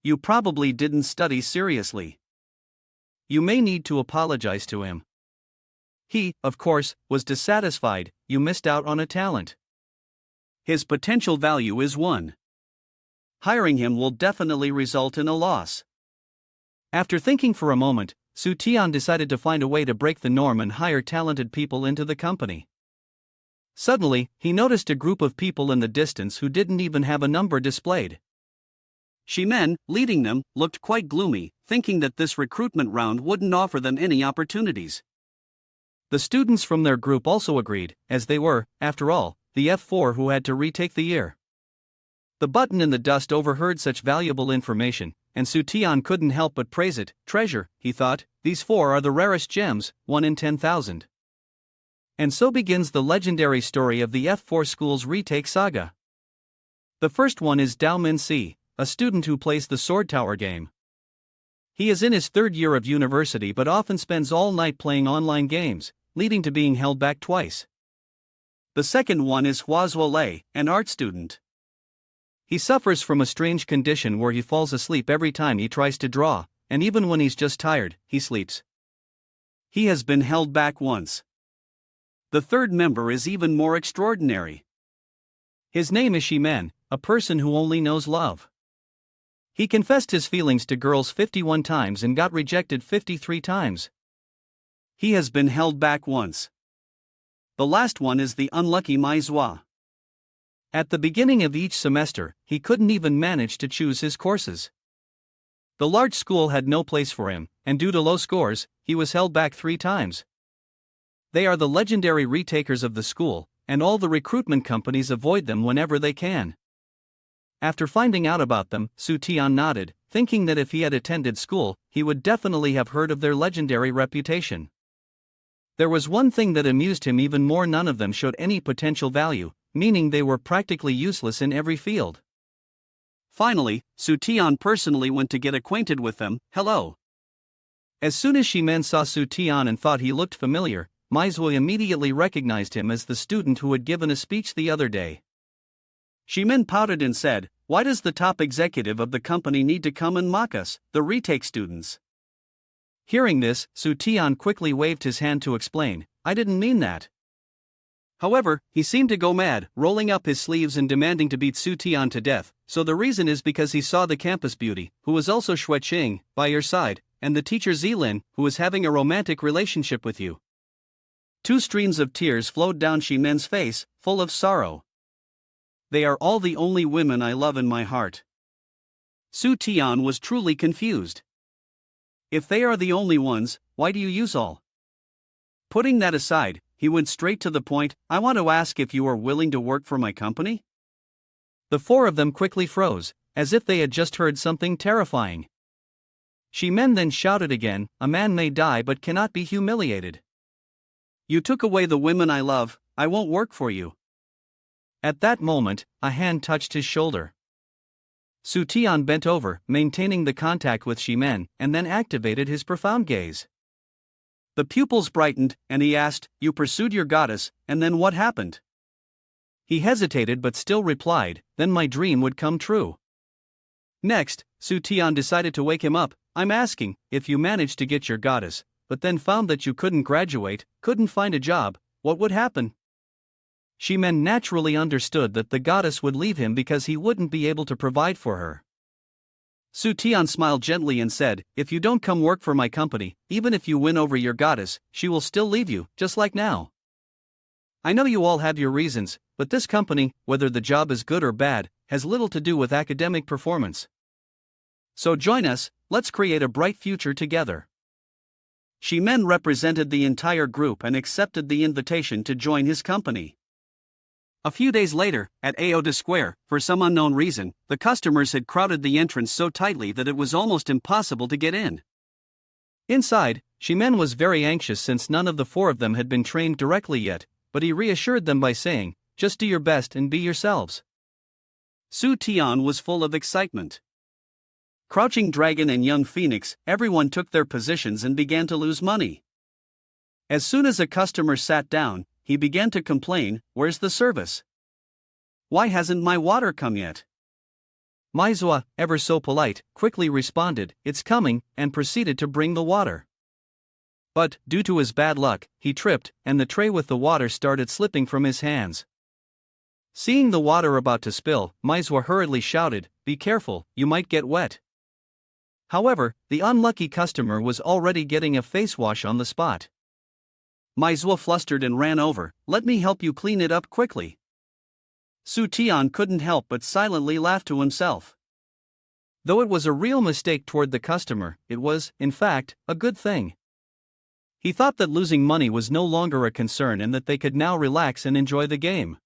You probably didn't study seriously. You may need to apologize to him." He, of course, was dissatisfied, "You missed out on a talent. His potential value is 1. Hiring him will definitely result in a loss." After thinking for a moment, Su Tian decided to find a way to break the norm and hire talented people into the company. Suddenly, he noticed a group of people in the distance who didn't even have a number displayed. Shimen, leading them, looked quite gloomy, thinking that this recruitment round wouldn't offer them any opportunities. The students from their group also agreed, as they were, after all, the F4 who had to retake the year. The button in the dust overheard such valuable information, and Su Tian couldn't help but praise it. "Treasure," he thought, "these 4 are the rarest gems, 1 in 10,000. And so begins the legendary story of the F4 school's retake saga. The first one is Dao Min-si, a student who plays the Sword Tower game. He is in his 3rd year of university but often spends all night playing online games, leading to being held back twice. The second one is Hua Zuolei, an art student. He suffers from a strange condition where he falls asleep every time he tries to draw, and even when he's just tired, he sleeps. He has been held back once. The third member is even more extraordinary. His name is Shimen, a person who only knows love. He confessed his feelings to girls 51 times and got rejected 53 times. He has been held back once. The last one is the unlucky Manhwa. At the beginning of each semester, he couldn't even manage to choose his courses. The large school had no place for him, and due to low scores, he was held back 3 times. They are the legendary retakers of the school, and all the recruitment companies avoid them whenever they can. After finding out about them, Su Tian nodded, thinking that if he had attended school, he would definitely have heard of their legendary reputation. There was one thing that amused him even more: none of them showed any potential value, meaning they were practically useless in every field. Finally, Su Tian personally went to get acquainted with them. Hello. As soon as Shimen saw Su Tian and thought he looked familiar, Manhwa immediately recognized him as the student who had given a speech the other day. Shimen pouted and said, "Why does the top executive of the company need to come and mock us, the retake students?" Hearing this, Su Tian quickly waved his hand to explain, "I didn't mean that." However, he seemed to go mad, rolling up his sleeves and demanding to beat Su Tian to death. So the reason is because he saw the campus beauty, who was also Xue Qing, by your side, and the teacher Zilin, who was having a romantic relationship with you. 2 streams of tears flowed down Shimen's face, full of sorrow. They are all the only women I love in my heart. Su Tian was truly confused. If they are the only ones, why do you use all? Putting that aside, he went straight to the point. I want to ask if you are willing to work for my company? The 4 of them quickly froze, as if they had just heard something terrifying. Shimen then shouted again, "A man may die but cannot be humiliated. You took away the women I love, I won't work for you." At that moment, a hand touched his shoulder. Su Tian bent over, maintaining the contact with Shimen, and then activated his profound gaze. The pupils brightened, and he asked, "You pursued your goddess, and then what happened?" He hesitated but still replied, "Then my dream would come true." Next, Su Tian decided to wake him up. "I'm asking, if you managed to get your goddess, but then found that you couldn't graduate, couldn't find a job, what would happen?" Shimen naturally understood that the goddess would leave him because he wouldn't be able to provide for her. Su Tian smiled gently and said, "If you don't come work for my company, even if you win over your goddess, she will still leave you, just like now. I know you all have your reasons, but this company, whether the job is good or bad, has little to do with academic performance. So join us, let's create a bright future together." Shimen represented the entire group and accepted the invitation to join his company. A few days later, at Aoda Square, for some unknown reason, the customers had crowded the entrance so tightly that it was almost impossible to get in. Inside, Shimen was very anxious since none of the 4 of them had been trained directly yet, but he reassured them by saying, "Just do your best and be yourselves." Su Tian was full of excitement. Crouching Dragon and Young Phoenix, everyone took their positions and began to lose money. As soon as a customer sat down, he began to complain, "Where's the service? Why hasn't my water come yet?" Manhwa, ever so polite, quickly responded, "It's coming," and proceeded to bring the water. But, due to his bad luck, he tripped, and the tray with the water started slipping from his hands. Seeing the water about to spill, Manhwa hurriedly shouted, "Be careful, you might get wet." However, the unlucky customer was already getting a face wash on the spot. Manhwa flustered and ran over, "Let me help you clean it up quickly." Su Tian couldn't help but silently laugh to himself. Though it was a real mistake toward the customer, it was, in fact, a good thing. He thought that losing money was no longer a concern and that they could now relax and enjoy the game.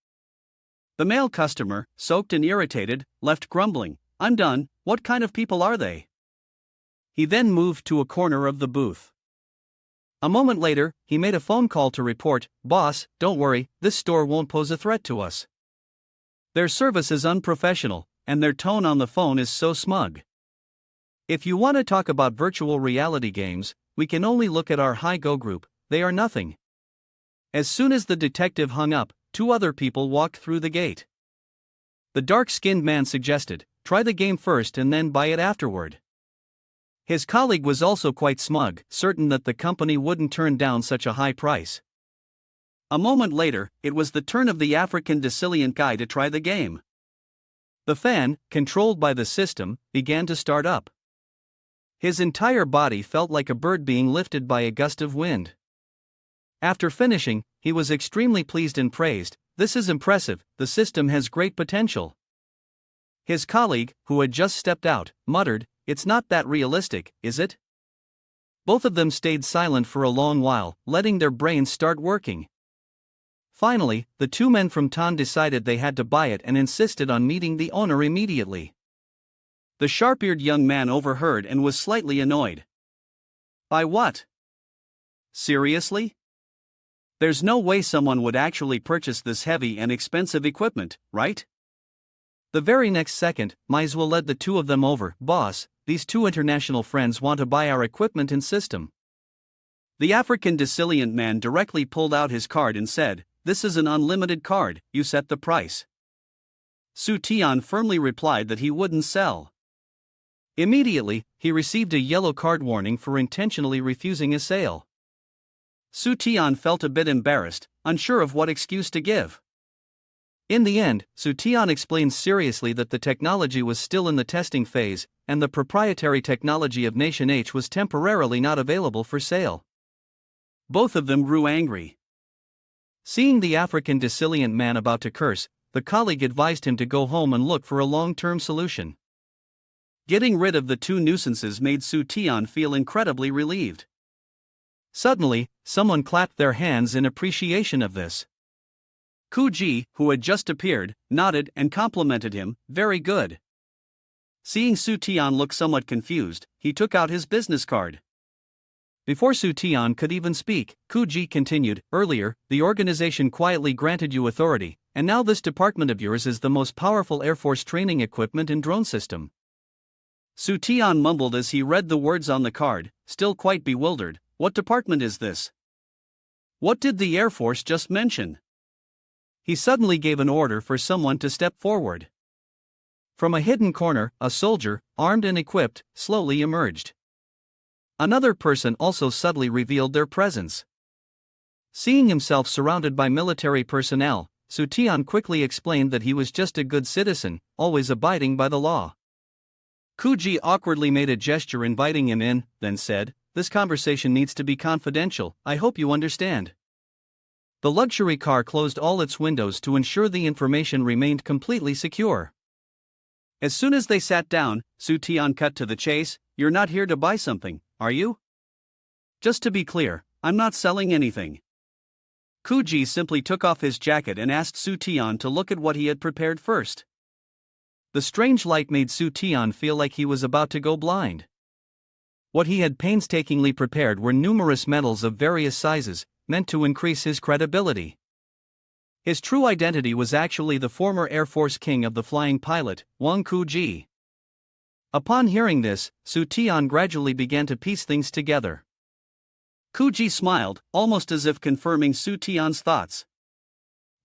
The male customer, soaked and irritated, left grumbling, "I'm done, what kind of people are they?" He then moved to a corner of the booth. A moment later, he made a phone call to report, "Boss, don't worry, this store won't pose a threat to us." Their service is unprofessional, and their tone on the phone is so smug. If you want to talk about virtual reality games, we can only look at our Hi-Go group, they are nothing. As soon as the detective hung up, 2 other people walked through the gate. The dark-skinned man suggested, "Try the game first and then buy it afterward." His colleague was also quite smug, certain that the company wouldn't turn down such a high price. A moment later, it was the turn of the African decilient guy to try the game. The fan, controlled by the system, began to start up. His entire body felt like a bird being lifted by a gust of wind. After finishing, he was extremely pleased and praised, "This is impressive, the system has great potential." His colleague, who had just stepped out, muttered, "It's not that realistic, is it?" Both of them stayed silent for a long while, letting their brains start working. Finally, the 2 men from Tan decided they had to buy it and insisted on meeting the owner immediately. The sharp-eared young man overheard and was slightly annoyed. "Buy what? Seriously? There's no way someone would actually purchase this heavy and expensive equipment, right? The very next second, Manhwa led the two of them over. "Boss, these two international friends want to buy our equipment and system." The African Decilient man directly pulled out his card and said, "This is an unlimited card, you set the price." Su Tian firmly replied that he wouldn't sell. Immediately, he received a yellow card warning for intentionally refusing a sale. Su Tian felt a bit embarrassed, unsure of what excuse to give. In the end, Su Tian explained seriously that the technology was still in the testing phase, and the proprietary technology of Nation H was temporarily not available for sale. Both of them grew angry. Seeing the African Decilient man about to curse, the colleague advised him to go home and look for a long-term solution. Getting rid of the two nuisances made Su Tian feel incredibly relieved. Suddenly, someone clapped their hands in appreciation of this. Ku Ji, who had just appeared, nodded and complimented him, "Very good." Seeing Su Tian look somewhat confused, he took out his business card. Before Su Tian could even speak, Ku Ji continued, "Earlier, the organization quietly granted you authority, and now this department of yours is the most powerful Air Force training equipment and drone system." Su Tian mumbled as he read the words on the card, still quite bewildered. "What department is this? What did the Air Force just mention?" He suddenly gave an order for someone to step forward. From a hidden corner, a soldier, armed and equipped, slowly emerged. Another person also subtly revealed their presence. Seeing himself surrounded by military personnel, Su Tian quickly explained that he was just a good citizen, always abiding by the law. Ku Ji awkwardly made a gesture inviting him in, then said, "This conversation needs to be confidential, I hope you understand." The luxury car closed all its windows to ensure the information remained completely secure. As soon as they sat down, Su Tian cut to the chase. "You're not here to buy something, are you?" "Just to be clear, I'm not selling anything." Ku Ji simply took off his jacket and asked Su Tian to look at what he had prepared first. The strange light made Su Tian feel like he was about to go blind. What he had painstakingly prepared were numerous medals of various sizes, meant to increase his credibility. His true identity was actually the former Air Force king of the flying pilot, Wang Ku Ji. Upon hearing this, Su Tian gradually began to piece things together. Ku Ji smiled, almost as if confirming Su Tian's thoughts.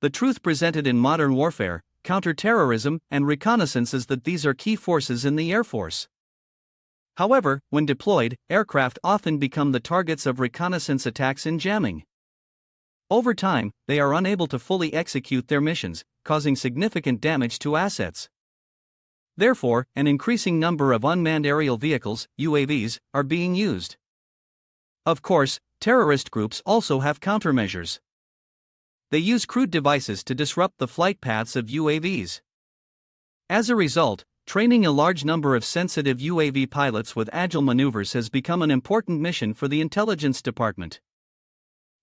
The truth presented in modern warfare, counter-terrorism, and reconnaissance is that these are key forces in the Air Force. However, when deployed, aircraft often become the targets of reconnaissance attacks and jamming. Over time, they are unable to fully execute their missions, causing significant damage to assets. Therefore, an increasing number of unmanned aerial vehicles, UAVs, are being used. Of course, terrorist groups also have countermeasures. They use crude devices to disrupt the flight paths of UAVs. As a result, training a large number of sensitive UAV pilots with agile maneuvers has become an important mission for the intelligence department.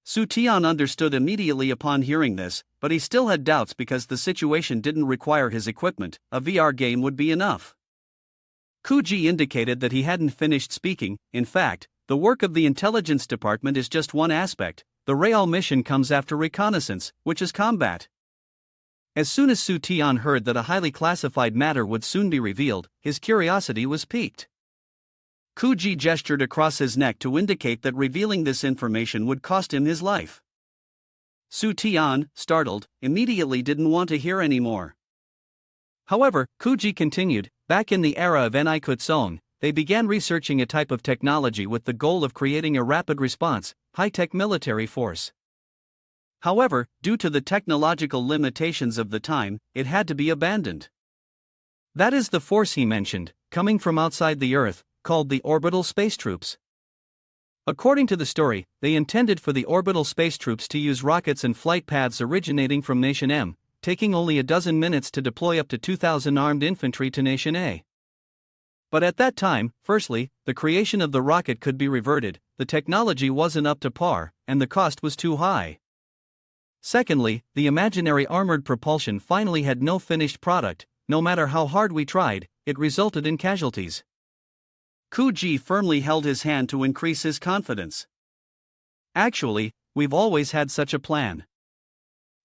Su Tian understood immediately upon hearing this, but he still had doubts because the situation didn't require his equipment. A VR game would be enough. Ku Ji indicated that he hadn't finished speaking. "In fact, the work of the intelligence department is just one aspect. The real mission comes after reconnaissance, which is combat." As soon as Su Tian heard that a highly classified matter would soon be revealed, his curiosity was piqued. Ku Ji gestured across his neck to indicate that revealing this information would cost him his life. Su Tian, startled, immediately didn't want to hear any more. However, Ku Ji continued, "Back in the era of Nikut Song, they began researching a type of technology with the goal of creating a rapid response, high-tech military force. However, due to the technological limitations of the time, it had to be abandoned. That is the force he mentioned, coming from outside the Earth, called the Orbital Space Troops. According to the story, they intended for the Orbital Space Troops to use rockets and flight paths originating from Nation M, taking only a dozen minutes to deploy up to 2,000 armed infantry to Nation A. But at that time, firstly, the creation of the rocket could be reverted, the technology wasn't up to par, and the cost was too high. Secondly, the imaginary armored propulsion finally had no finished product. No matter how hard we tried, it resulted in casualties. Ku Ji firmly held his hand to increase his confidence. "Actually, we've always had such a plan.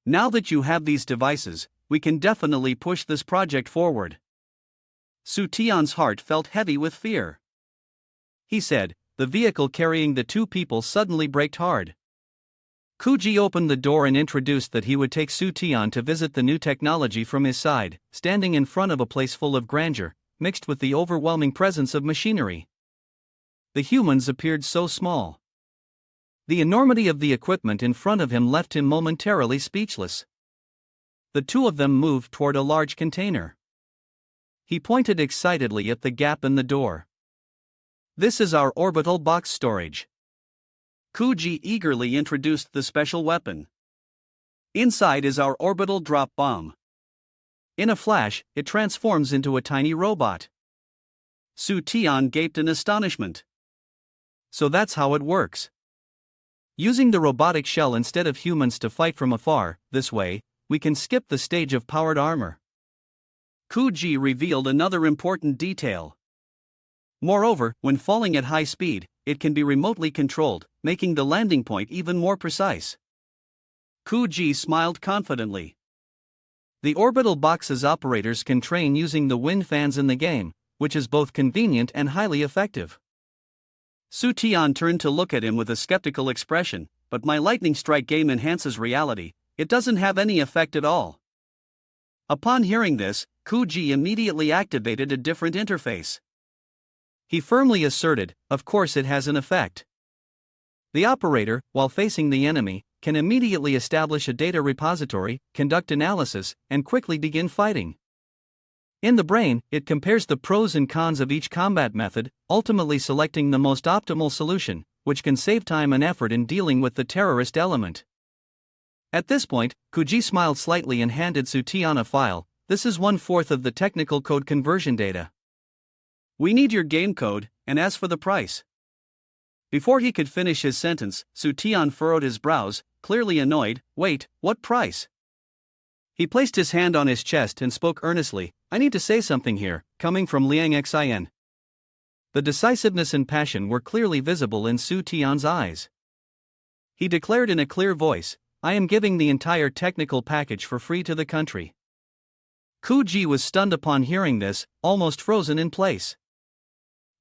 Now that you have these devices, we can definitely push this project forward. Su Tian's heart felt heavy with fear. He said, the vehicle carrying the two people suddenly braked hard. Kuji opened the door and introduced that he would take Su Tian to visit the new technology from his side, standing in front of a place full of grandeur, mixed with the overwhelming presence of machinery. The humans appeared so small. The enormity of the equipment in front of him left him momentarily speechless. The two of them moved toward a large container. He pointed excitedly at the gap in the door. This is our orbital box storage. Kuji eagerly introduced the special weapon. Inside is our orbital drop bomb. In a flash, it transforms into a tiny robot. Su Tian gaped in astonishment. So that's how it works. Using the robotic shell instead of humans to fight from afar, this way, we can skip the stage of powered armor. Kuji revealed another important detail. Moreover, when falling at high speed, it can be remotely controlled, making the landing point even more precise. Kuji smiled confidently. The orbital box's operators can train using the wind fans in the game, which is both convenient and highly effective. Su Tian turned to look at him with a skeptical expression, but my lightning strike game enhances reality, it doesn't have any effect at all. Upon hearing this, Kuji immediately activated a different interface. He firmly asserted, of course it has an effect. The operator, while facing the enemy, can immediately establish a data repository, conduct analysis, and quickly begin fighting. In the brain, it compares the pros and cons of each combat method, ultimately selecting the most optimal solution, which can save time and effort in dealing with the terrorist element. At this point, Kuji smiled slightly and handed Su Tian a file. This is 1/4 of the technical code conversion data. We need your game code, and as for the price. Before he could finish his sentence, Su Tian furrowed his brows, clearly annoyed. Wait, what price? He placed his hand on his chest and spoke earnestly. I need to say something here, coming from Liang Xin. The decisiveness and passion were clearly visible in Su Tian's eyes. He declared in a clear voice, I am giving the entire technical package for free to the country. Kuji was stunned upon hearing this, almost frozen in place.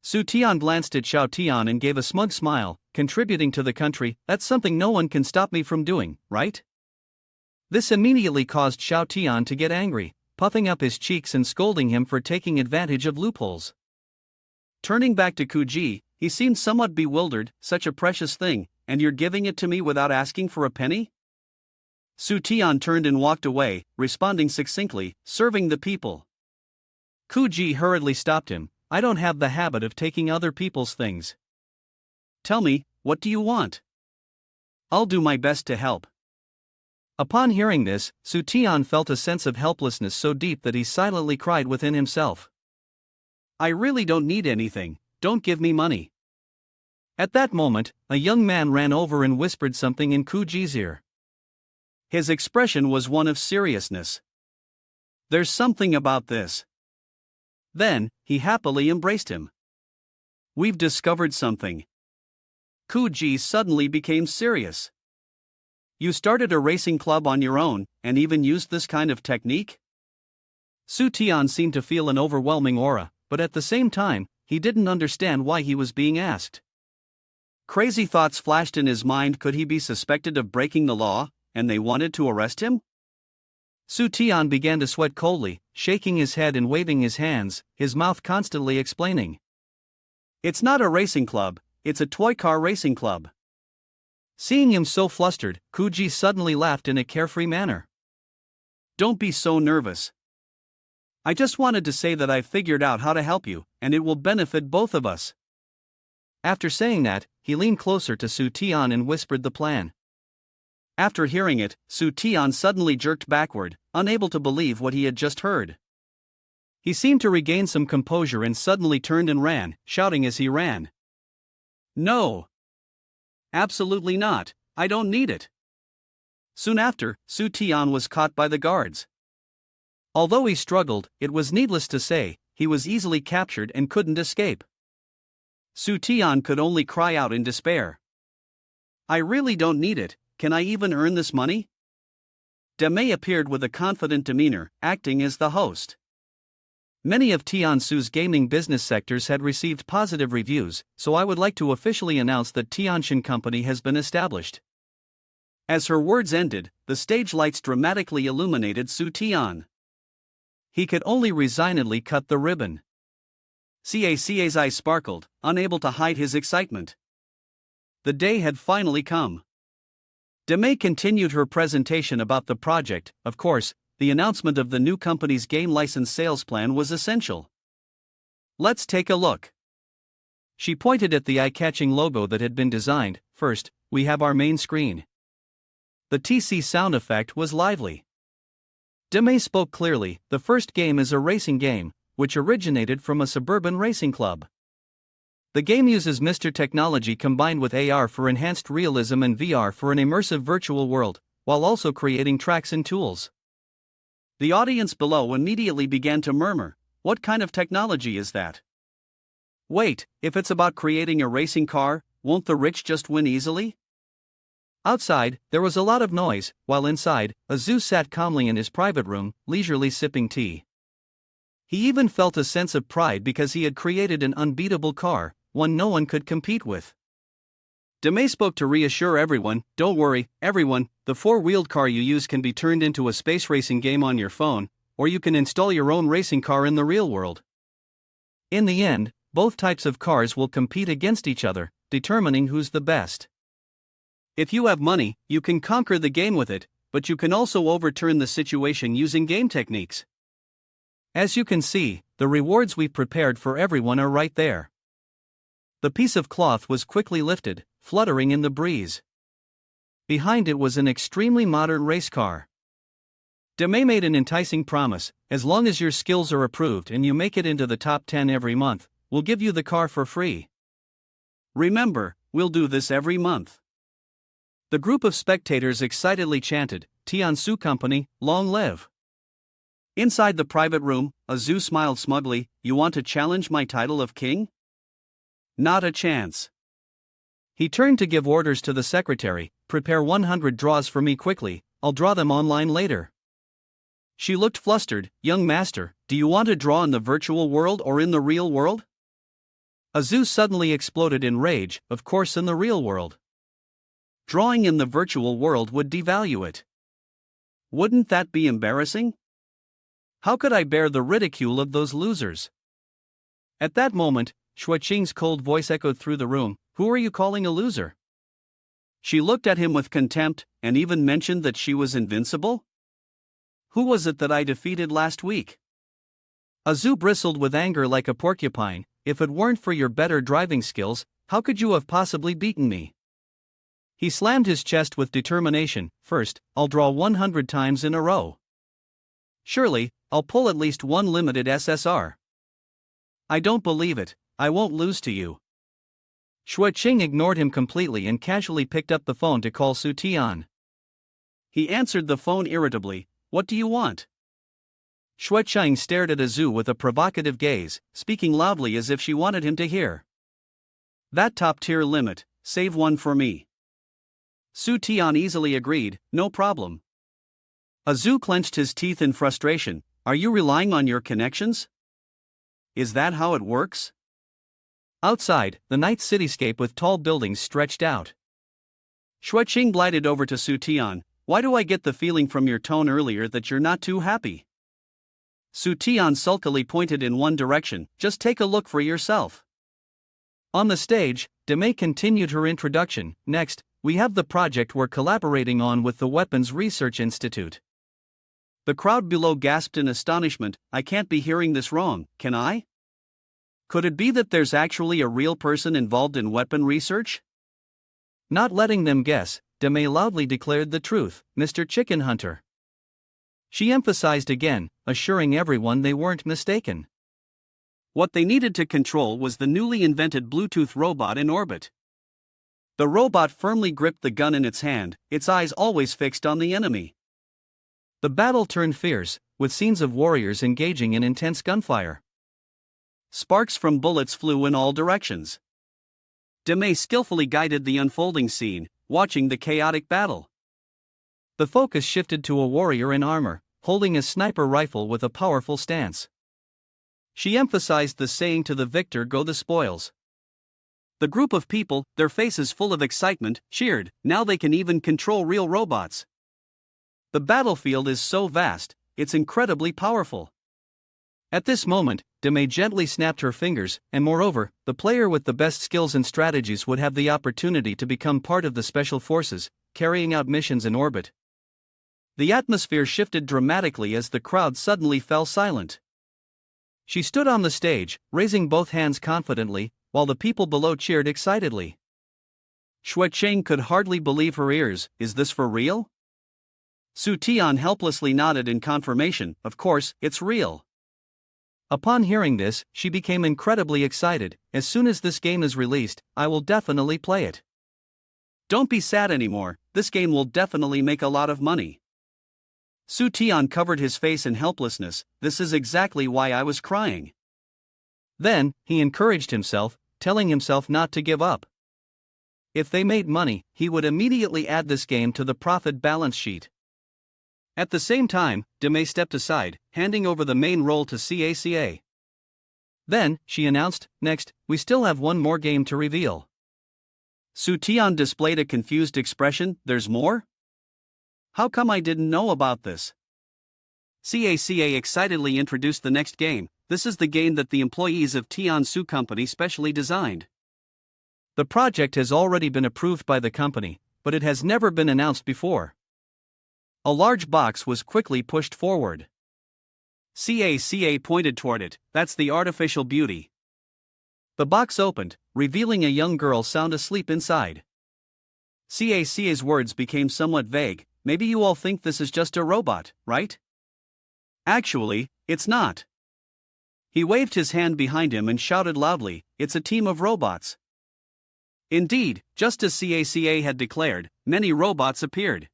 Su Tian glanced at Xiao Tian and gave a smug smile, contributing to the country, that's something no one can stop me from doing, right? This immediately caused Xiao Tian to get angry, puffing up his cheeks and scolding him for taking advantage of loopholes. Turning back to Kuji, he seemed somewhat bewildered, such a precious thing, and you're giving it to me without asking for a penny? Su Tian turned and walked away, responding succinctly, serving the people. Kuji hurriedly stopped him, I don't have the habit of taking other people's things. Tell me, what do you want? I'll do my best to help. Upon hearing this, Su Tian felt a sense of helplessness so deep that he silently cried within himself. I really don't need anything, don't give me money. At that moment, a young man ran over and whispered something in Kuji's ear. His expression was one of seriousness. There's something about this. Then, he happily embraced him. We've discovered something. Kuji suddenly became serious. You started a racing club on your own, and even used this kind of technique? Su Tian seemed to feel an overwhelming aura, but at the same time, he didn't understand why he was being asked. Crazy thoughts flashed in his mind. Could he be suspected of breaking the law, and they wanted to arrest him? Su Tian began to sweat coldly, shaking his head and waving his hands, his mouth constantly explaining. It's not a racing club, it's a toy car racing club. Seeing him so flustered, Kuji suddenly laughed in a carefree manner. Don't be so nervous. I just wanted to say that I've figured out how to help you, and it will benefit both of us. After saying that, he leaned closer to Su Tian and whispered the plan. After hearing it, Su Tian suddenly jerked backward, unable to believe what he had just heard. He seemed to regain some composure and suddenly turned and ran, shouting as he ran. No! Absolutely not, I don't need it. Soon after, Su Tian was caught by the guards. Although he struggled, it was needless to say, he was easily captured and couldn't escape. Su Tian could only cry out in despair. I really don't need it, can I even earn this money? Demei appeared with a confident demeanor, acting as the host. Many of Tiansu's gaming business sectors had received positive reviews, so I would like to officially announce that Tianshan Company has been established. As her words ended, the stage lights dramatically illuminated Su Tian. He could only resignedly cut the ribbon. Caca's eyes sparkled, unable to hide his excitement. The day had finally come. Demei continued her presentation about the project. Of course, the announcement of the new company's game license sales plan was essential. Let's take a look. She pointed at the eye-catching logo that had been designed. First, we have our main screen. The TC sound effect was lively. Demei spoke clearly. The first game is a racing game, which originated from a suburban racing club. The game uses Mr. technology combined with AR for enhanced realism and VR for an immersive virtual world, while also creating tracks and tools. The audience below immediately began to murmur, "What kind of technology is that? Wait, if it's about creating a racing car, won't the rich just win easily?" Outside, there was a lot of noise, while inside, Azu sat calmly in his private room, leisurely sipping tea. He even felt a sense of pride because he had created an unbeatable car, one no one could compete with. Demei spoke to reassure everyone, "Don't worry, everyone, the four-wheeled car you use can be turned into a space racing game on your phone, or you can install your own racing car in the real world. In the end, both types of cars will compete against each other, determining who's the best. If you have money, you can conquer the game with it, but you can also overturn the situation using game techniques. As you can see, the rewards we've prepared for everyone are right there." The piece of cloth was quickly lifted, fluttering in the breeze. Behind it was an extremely modern race car. Demei made an enticing promise: "As long as your skills are approved and you make it into the top 10 every month, we'll give you the car for free." "Remember, we'll do this every month." The group of spectators excitedly chanted, "Tiansu Company, long live." Inside the private room, Azu smiled smugly, "You want to challenge my title of king? Not a chance." He turned to give orders to the secretary, "Prepare 100 draws for me quickly, I'll draw them online later." She looked flustered. "Young master, do you want to draw in the virtual world or in the real world?" Azu suddenly exploded in rage. "Of course in the real world. Drawing in the virtual world would devalue it. Wouldn't that be embarrassing? How could I bear the ridicule of those losers?" At that moment, Shuiqing's cold voice echoed through the room, "Who are you calling a loser?" She looked at him with contempt, and even mentioned that she was invincible? "Who was it that I defeated last week?" Azu bristled with anger like a porcupine. "If it weren't for your better driving skills, how could you have possibly beaten me?" He slammed his chest with determination. "First, I'll draw 100 times in a row. Surely, I'll pull at least one limited SSR. I don't believe it, I won't lose to you." Shuiqing ignored him completely and casually picked up the phone to call Su Tian. He answered the phone irritably. "What do you want?" Shuiqing stared at Azu with a provocative gaze, speaking loudly as if she wanted him to hear. "That top-tier limit, save one for me." Su Tian easily agreed, "No problem." Azu clenched his teeth in frustration. "Are you relying on your connections? Is that how it works?" Outside, the night cityscape with tall buildings stretched out. Shuiqing glided over to Su Tian. "Why do I get the feeling from your tone earlier that you're not too happy?" Su Tian sulkily pointed in one direction. "Just take a look for yourself." On the stage, Demei continued her introduction. "Next, we have the project we're collaborating on with the Weapons Research Institute." The crowd below gasped in astonishment. "I can't be hearing this wrong, can I? Could it be that there's actually a real person involved in weapon research?" Not letting them guess, Demei loudly declared the truth, "Mr. Chicken Hunter." She emphasized again, assuring everyone they weren't mistaken. What they needed to control was the newly invented Bluetooth robot in orbit. The robot firmly gripped the gun in its hand, its eyes always fixed on the enemy. The battle turned fierce, with scenes of warriors engaging in intense gunfire. Sparks from bullets flew in all directions. Demei skillfully guided the unfolding scene, watching the chaotic battle. The focus shifted to a warrior in armor, holding a sniper rifle with a powerful stance. She emphasized the saying to the victor go the spoils. The group of people, their faces full of excitement, cheered, now they can even control real robots. The battlefield is so vast, it's incredibly powerful. At this moment, Deme gently snapped her fingers, and moreover, the player with the best skills and strategies would have the opportunity to become part of the special forces, carrying out missions in orbit. The atmosphere shifted dramatically as the crowd suddenly fell silent. She stood on the stage, raising both hands confidently, while the people below cheered excitedly. Shui Cheng could hardly believe her ears. Is this for real? Su Tian helplessly nodded in confirmation. Of course, it's real. Upon hearing this, she became incredibly excited. As soon as this game is released, I will definitely play it. Don't be sad anymore, this game will definitely make a lot of money. Su Tian covered his face in helplessness. This is exactly why I was crying. Then, he encouraged himself, telling himself not to give up. If they made money, he would immediately add this game to the profit balance sheet. At the same time, Deme stepped aside, handing over the main role to CACA. Then, she announced, next, we still have one more game to reveal. Su Tian displayed a confused expression. There's more? How come I didn't know about this? CACA excitedly introduced the next game. This is the game that the employees of Tansu Company specially designed. The project has already been approved by the company, but it has never been announced before. A large box was quickly pushed forward. CACA pointed toward it. That's the artificial beauty. The box opened, revealing a young girl sound asleep inside. CACA's words became somewhat vague. Maybe you all think this is just a robot, right? Actually, it's not. He waved his hand behind him and shouted loudly, it's a team of robots. Indeed, just as CACA had declared, many robots appeared.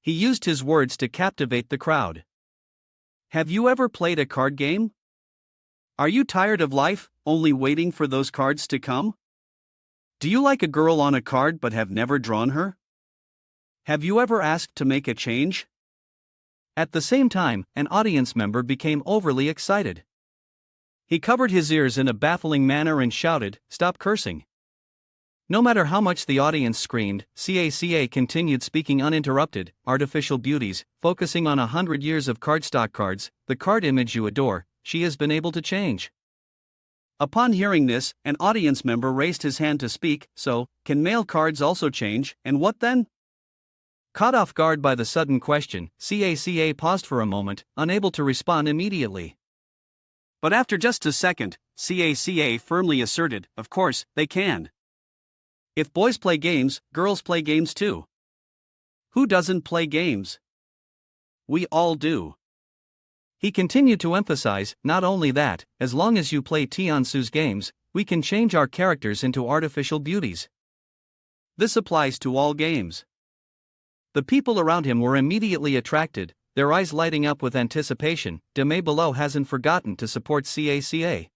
He used his words to captivate the crowd. Have you ever played a card game? Are you tired of life, only waiting for those cards to come? Do you like a girl on a card but have never drawn her? Have you ever asked to make a change? At the same time, an audience member became overly excited. He covered his ears in a baffling manner and shouted, "Stop cursing." No matter how much the audience screamed, CACA continued speaking uninterrupted. Artificial beauties, focusing on 100 years of cardstock cards, the card image you adore, she has been able to change. Upon hearing this, an audience member raised his hand to speak. So, can male cards also change, and what then? Caught off guard by the sudden question, CACA paused for a moment, unable to respond immediately. But after just a second, CACA firmly asserted, of course, they can. If boys play games, girls play games too. Who doesn't play games? We all do. He continued to emphasize, not only that, as long as you play Tiansu's games, we can change our characters into artificial beauties. This applies to all games. The people around him were immediately attracted, their eyes lighting up with anticipation. Deme below hasn't forgotten to support CACA.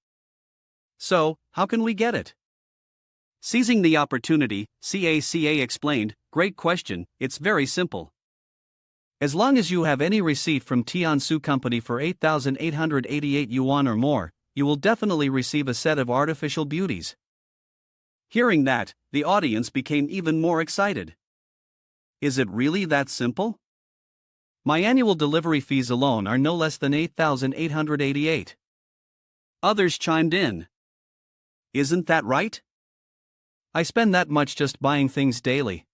So, how can we get it? Seizing the opportunity, CACA explained, great question, it's very simple. As long as you have any receipt from Tiansu Company for 8,888 yuan or more, you will definitely receive a set of artificial beauties. Hearing that, the audience became even more excited. Is it really that simple? My annual delivery fees alone are no less than 8,888. Others chimed in. Isn't that right? I spend that much just buying things daily.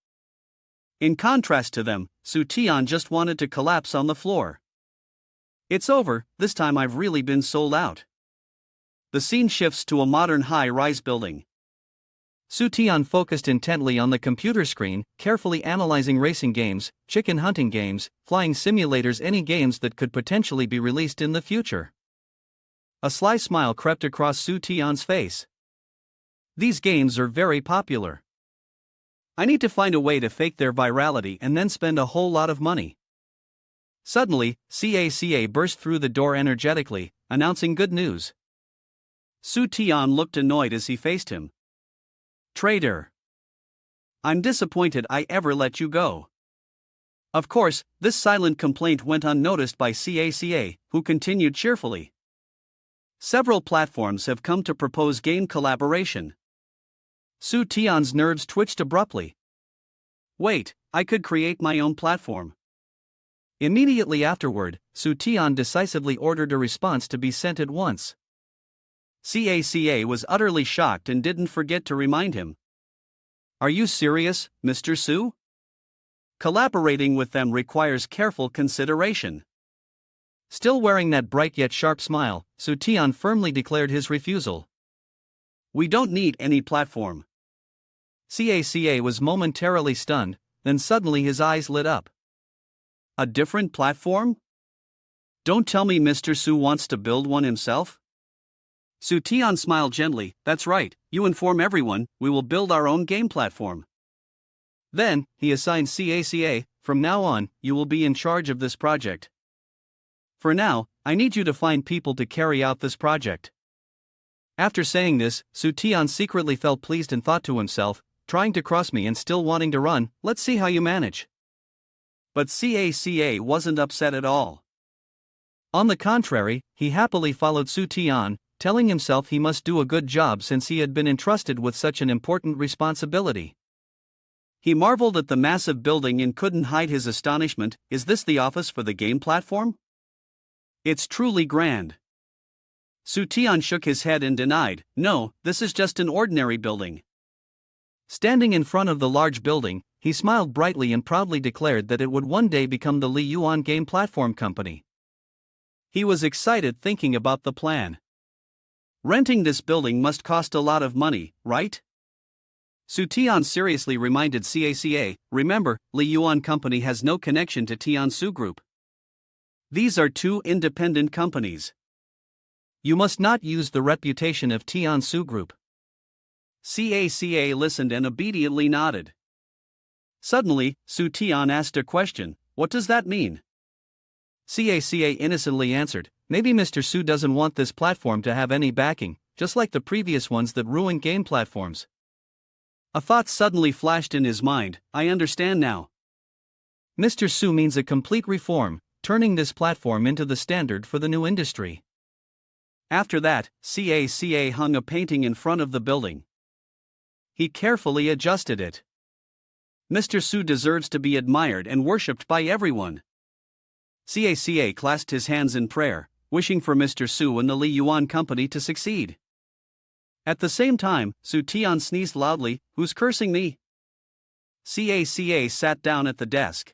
In contrast to them, Su Tian just wanted to collapse on the floor. It's over, this time I've really been sold out. The scene shifts to a modern high-rise building. Su Tian focused intently on the computer screen, carefully analyzing racing games, chicken hunting games, flying simulators, any games that could potentially be released in the future. A sly smile crept across Su Tian's face. These games are very popular. I need to find a way to fake their virality and then spend a whole lot of money. Suddenly, CACA burst through the door energetically, announcing good news. Su Tian looked annoyed as he faced him. Traitor. I'm disappointed I ever let you go. Of course, this silent complaint went unnoticed by CACA, who continued cheerfully. Several platforms have come to propose game collaboration. Su Tian's nerves twitched abruptly. Wait, I could create my own platform. Immediately afterward, Su Tian decisively ordered a response to be sent at once. CACA was utterly shocked and didn't forget to remind him. Are you serious, Mr. Su? Collaborating with them requires careful consideration. Still wearing that bright yet sharp smile, Su Tian firmly declared his refusal. We don't need any platform. CACA was momentarily stunned, then suddenly his eyes lit up. A different platform? Don't tell me Mr. Su wants to build one himself? Su Tian smiled gently. That's right, you inform everyone, we will build our own game platform. Then, he assigned CACA, from now on, you will be in charge of this project. For now, I need you to find people to carry out this project. After saying this, Su Tian secretly felt pleased and thought to himself, trying to cross me and still wanting to run, let's see how you manage. But CACA wasn't upset at all. On the contrary, he happily followed Su Tian, telling himself he must do a good job since he had been entrusted with such an important responsibility. He marveled at the massive building and couldn't hide his astonishment. Is this the office for the game platform? It's truly grand. Su Tian shook his head and denied, no, this is just an ordinary building. Standing in front of the large building, he smiled brightly and proudly declared that it would one day become the Li Yuan Game Platform Company. He was excited thinking about the plan. Renting this building must cost a lot of money, right? Su Tian seriously reminded CACA, remember, Li Yuan Company has no connection to Tiansu Group. These are two independent companies. You must not use the reputation of Tiansu Group. CACA listened and obediently nodded. Suddenly, Su Tian asked a question, what does that mean? CACA innocently answered, maybe Mr. Su doesn't want this platform to have any backing, just like the previous ones that ruined game platforms. A thought suddenly flashed in his mind, I understand now. Mr. Su means a complete reform, turning this platform into the standard for the new industry. After that, CACA hung a painting in front of the building. He carefully adjusted it. Mr. Su deserves to be admired and worshipped by everyone. CACA clasped his hands in prayer, wishing for Mr. Su and the Li Yuan Company to succeed. At the same time, Su Tian sneezed loudly, who's cursing me? CACA sat down at the desk.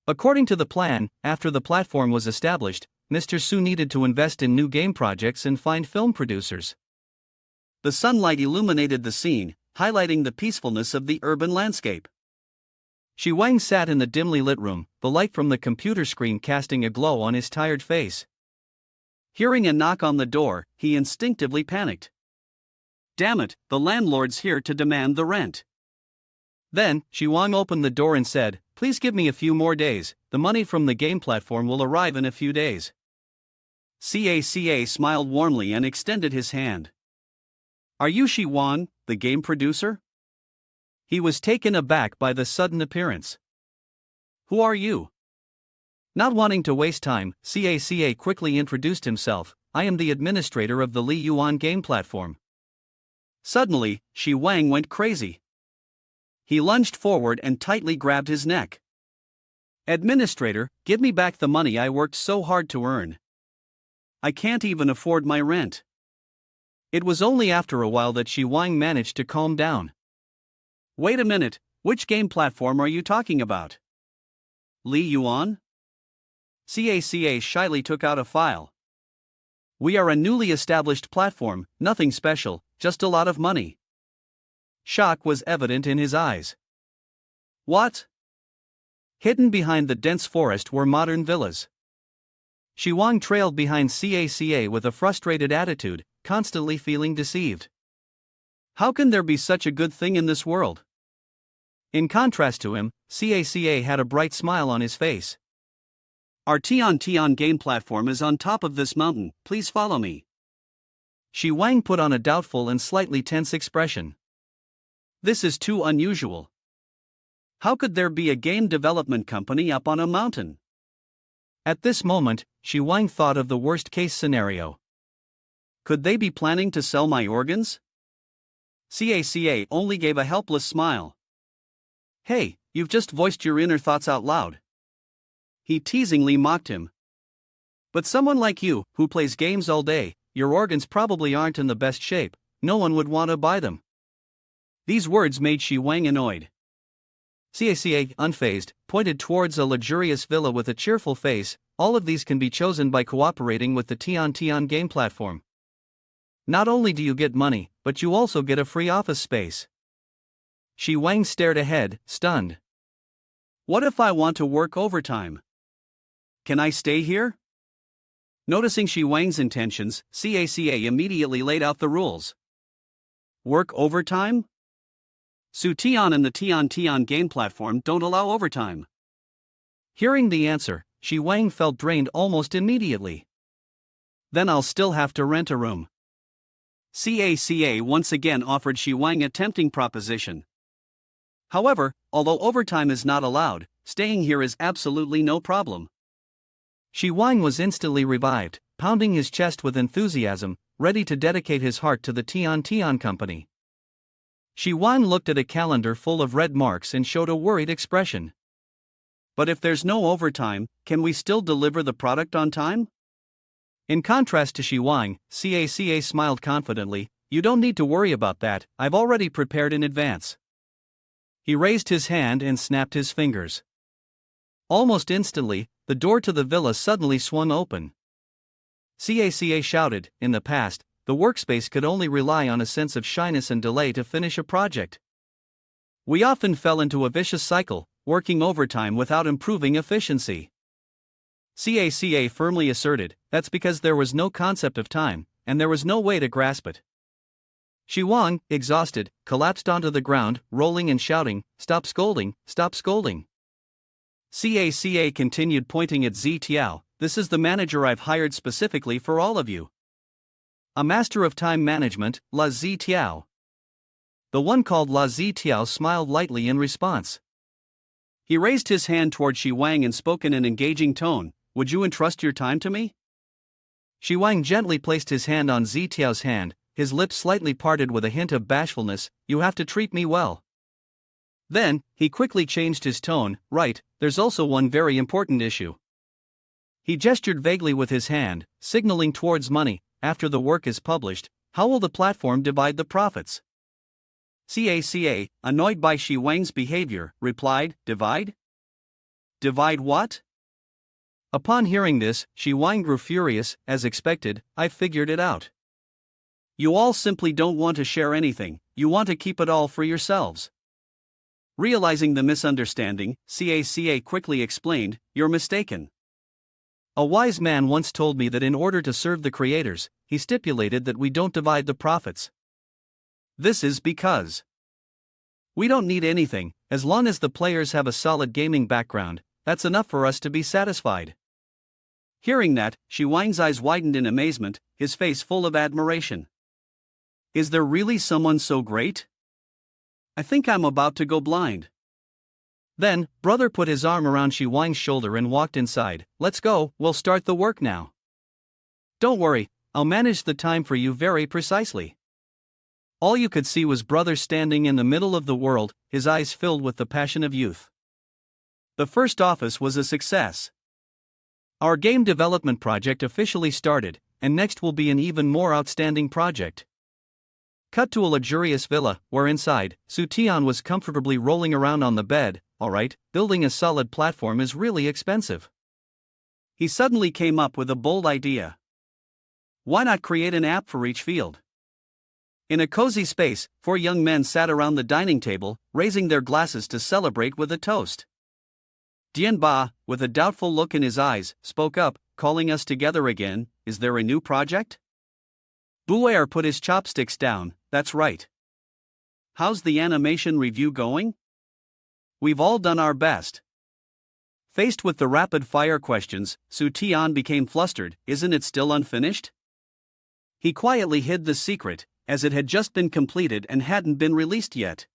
According to the plan, after the platform was established, Mr. Su needed to invest in new game projects and find film producers. The sunlight illuminated the scene, highlighting the peacefulness of the urban landscape. Shi Wang sat in the dimly lit room, the light from the computer screen casting a glow on his tired face. Hearing a knock on the door, he instinctively panicked. Damn it, the landlord's here to demand the rent. Then, Shi Wang opened the door and said, please give me a few more days, the money from the game platform will arrive in a few days. CACA smiled warmly and extended his hand. Are you Shi Wang, the game producer? He was taken aback by the sudden appearance. Who are you? Not wanting to waste time, CACA quickly introduced himself, I am the administrator of the Li Yuan game platform. Suddenly, Shi Wang went crazy. He lunged forward and tightly grabbed his neck. Administrator, give me back the money I worked so hard to earn. I can't even afford my rent. It was only after a while that Shi Wang managed to calm down. Wait a minute, which game platform are you talking about? Li Yuan? CACA shyly took out a file. We are a newly established platform, nothing special, just a lot of money. Shock was evident in his eyes. What? Hidden behind the dense forest were modern villas. Shi Wang trailed behind CACA with a frustrated attitude, constantly feeling deceived. How can there be such a good thing in this world? In contrast to him, CACA had a bright smile on his face. Our Tian game platform is on top of this mountain, please follow me. Shi Wang put on a doubtful and slightly tense expression. This is too unusual. How could there be a game development company up on a mountain? At this moment, Shi Wang thought of the worst-case scenario. Could they be planning to sell my organs? Caca only gave a helpless smile. Hey, you've just voiced your inner thoughts out loud. He teasingly mocked him. But someone like you, who plays games all day, your organs probably aren't in the best shape, no one would want to buy them. These words made Shi Wang annoyed. Caca, unfazed, pointed towards a luxurious villa with a cheerful face. All of these can be chosen by cooperating with the Tian game platform. Not only do you get money, but you also get a free office space. Shi Wang stared ahead, stunned. What if I want to work overtime? Can I stay here? Noticing Shi Wang's intentions, Caca immediately laid out the rules. Work overtime? Su Tian and the Tian game platform don't allow overtime. Hearing the answer, Shi Wang felt drained almost immediately. Then I'll still have to rent a room. Caca once again offered Shi Wang a tempting proposition. However, although overtime is not allowed, staying here is absolutely no problem. Shi Wang was instantly revived, pounding his chest with enthusiasm, ready to dedicate his heart to the Tian company. Shi Wang looked at a calendar full of red marks and showed a worried expression. But if there's no overtime, can we still deliver the product on time? In contrast to Shi Wang, Caca smiled confidently. You don't need to worry about that, I've already prepared in advance. He raised his hand and snapped his fingers. Almost instantly, the door to the villa suddenly swung open. Caca shouted. In the past, the workspace could only rely on a sense of shyness and delay to finish a project. We often fell into a vicious cycle, working overtime without improving efficiency. Caca firmly asserted, that's because there was no concept of time, and there was no way to grasp it. Shi Wang, exhausted, collapsed onto the ground, rolling and shouting, stop scolding, stop scolding. Caca continued, pointing at Tiao, this is the manager I've hired specifically for all of you. A master of time management, La Tiao. The one called La Tiao smiled lightly in response. He raised his hand toward Shi Wang and spoke in an engaging tone, would you entrust your time to me? Shi Wang gently placed his hand on Tiao's hand, his lips slightly parted with a hint of bashfulness, you have to treat me well. Then, he quickly changed his tone, right, there's also one very important issue. He gestured vaguely with his hand, signaling towards money. After the work is published, how will the platform divide the profits? Caca, annoyed by Shi Wang's behavior, replied, divide? Divide what? Upon hearing this, Shi Wang grew furious. As expected, I've figured it out. You all simply don't want to share anything, you want to keep it all for yourselves. Realizing the misunderstanding, Caca quickly explained, you're mistaken. A wise man once told me that in order to serve the creators, he stipulated that we don't divide the profits. This is because we don't need anything, as long as the players have a solid gaming background, that's enough for us to be satisfied. Hearing that, Shi Wang's eyes widened in amazement, his face full of admiration. Is there really someone so great? I think I'm about to go blind. Then, brother put his arm around Shi Wang's shoulder and walked inside. Let's go, we'll start the work now. Don't worry, I'll manage the time for you very precisely. All you could see was brother standing in the middle of the world, his eyes filled with the passion of youth. The first office was a success. Our game development project officially started, and next will be an even more outstanding project. Cut to a luxurious villa, where inside, Su Tian was comfortably rolling around on the bed. Alright, building a solid platform is really expensive. He suddenly came up with a bold idea. Why not create an app for each field? In a cozy space, 4 young men sat around the dining table, raising their glasses to celebrate with a toast. Dian Ba, with a doubtful look in his eyes, spoke up, calling us together again, is there a new project? Buer put his chopsticks down, that's right. How's the animation review going? We've all done our best. Faced with the rapid-fire questions, Su Tian became flustered, isn't it still unfinished? He quietly hid the secret, as it had just been completed and hadn't been released yet.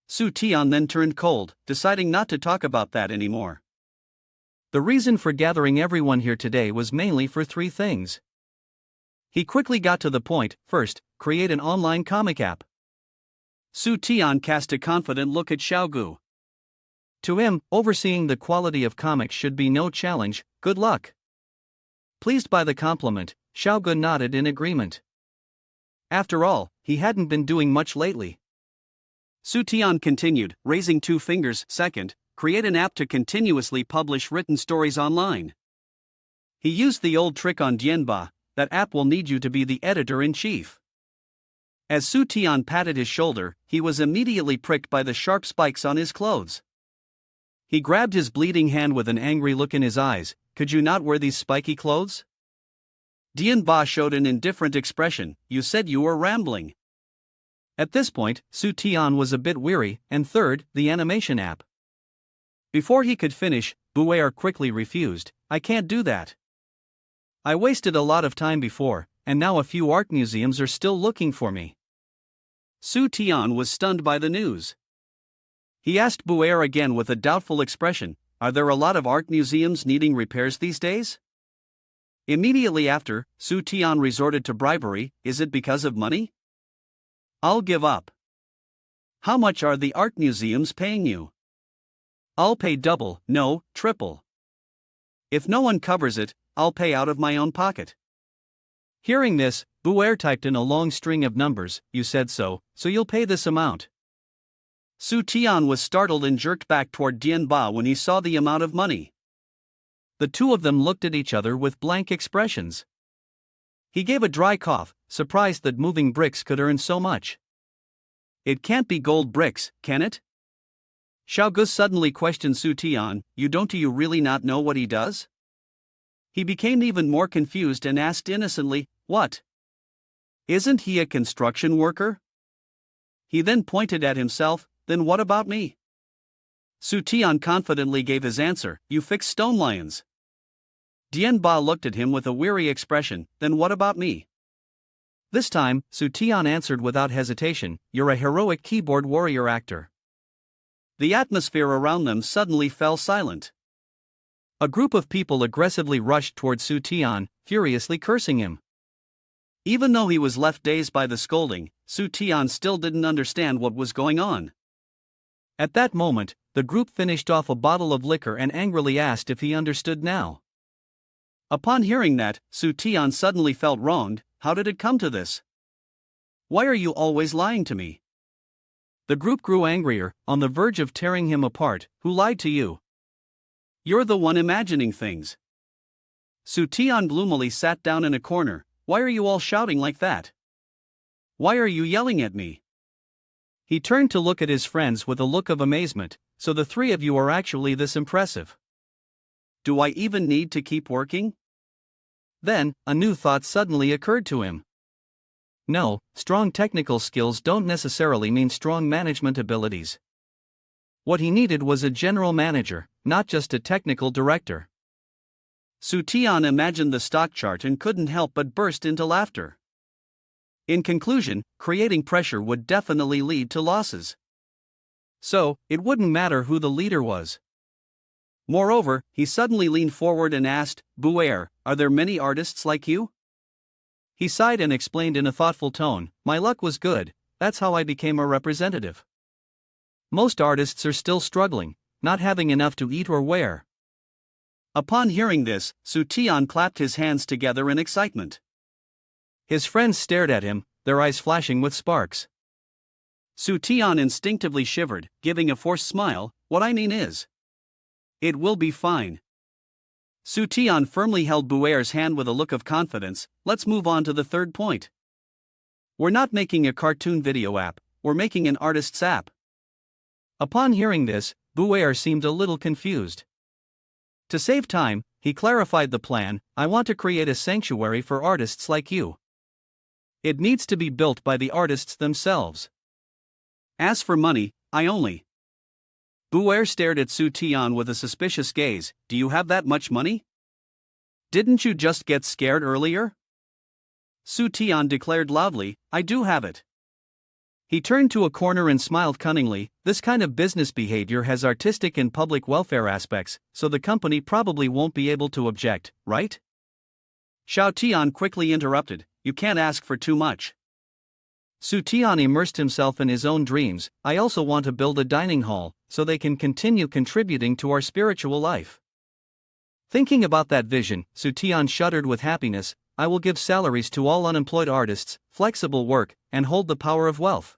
Su Tian then turned cold, deciding not to talk about that anymore. The reason for gathering everyone here today was mainly for three things. He quickly got to the point. First, create an online comic app. Su Tian cast a confident look at Xiaogu. To him, overseeing the quality of comics should be no challenge. Good luck. Pleased by the compliment, Xiaogu nodded in agreement. After all, he hadn't been doing much lately. Su Tian continued, raising two fingers. Second, create an app to continuously publish written stories online. He used the old trick on Dianba. That app will need you to be the editor-in-chief. As Su Tian patted his shoulder, he was immediately pricked by the sharp spikes on his clothes. He grabbed his bleeding hand with an angry look in his eyes. Could you not wear these spiky clothes? Dianba showed an indifferent expression. You said you were rambling. At this point, Su Tian was a bit weary. And third, the animation app. Before he could finish, Buer quickly refused. I can't do that. I wasted a lot of time before, and now a few art museums are still looking for me. Su Tian was stunned by the news. He asked Buer again with a doubtful expression, are there a lot of art museums needing repairs these days? Immediately after, Su Tian resorted to bribery. Is it because of money? I'll give up. How much are the art museums paying you? I'll pay double, no, triple. If no one covers it, I'll pay out of my own pocket. Hearing this, Buer typed in a long string of numbers. You said so you'll pay this amount. Su Tian was startled and jerked back toward Dianba when he saw the amount of money. The two of them looked at each other with blank expressions. He gave a dry cough, surprised that moving bricks could earn so much. It can't be gold bricks, can it? Xiaogu suddenly questioned Su Tian. Do you really not know what he does? He became even more confused and asked innocently, what? Isn't he a construction worker? He then pointed at himself. Then what about me? Su Tian confidently gave his answer. You fix stone lions. Dianba looked at him with a weary expression. Then what about me? This time, Su Tian answered without hesitation. You're a heroic keyboard warrior actor. The atmosphere around them suddenly fell silent. A group of people aggressively rushed toward Su Tian, furiously cursing him. Even though he was left dazed by the scolding, Su Tian still didn't understand what was going on. At that moment, the group finished off a bottle of liquor and angrily asked if he understood now. Upon hearing that, Su Tian suddenly felt wronged. How did it come to this? Why are you always lying to me? The group grew angrier, on the verge of tearing him apart. Who lied to you? You're the one imagining things. Su Tian gloomily sat down in a corner. Why are you all shouting like that? Why are you yelling at me? He turned to look at his friends with a look of amazement. So the three of you are actually this impressive. Do I even need to keep working? Then, a new thought suddenly occurred to him. No, strong technical skills don't necessarily mean strong management abilities. What he needed was a general manager, not just a technical director. Su Tian imagined the stock chart and couldn't help but burst into laughter. In conclusion, creating pressure would definitely lead to losses. So, it wouldn't matter who the leader was. Moreover, he suddenly leaned forward and asked, Buer, are there many artists like you? He sighed and explained in a thoughtful tone, my luck was good, that's how I became a representative. Most artists are still struggling, not having enough to eat or wear. Upon hearing this, Su Tian clapped his hands together in excitement. His friends stared at him, their eyes flashing with sparks. Su Tian instinctively shivered, giving a forced smile. What I mean is, it will be fine. Su Tian firmly held Buer's hand with a look of confidence. Let's move on to the third point. We're not making a cartoon video app, we're making an artist's app. Upon hearing this, Buer seemed a little confused. To save time, he clarified the plan. I want to create a sanctuary for artists like you. It needs to be built by the artists themselves. As for money, I only. Buer stared at Su Tian with a suspicious gaze. Do you have that much money? Didn't you just get scared earlier? Su Tian declared loudly, I do have it. He turned to a corner and smiled cunningly. This kind of business behavior has artistic and public welfare aspects, so the company probably won't be able to object, right? Xiao Tian quickly interrupted. You can't ask for too much. Su Tian immersed himself in his own dreams. I also want to build a dining hall, so they can continue contributing to our spiritual life. Thinking about that vision, Su Tian shuddered with happiness. I will give salaries to all unemployed artists, flexible work, and hold the power of wealth.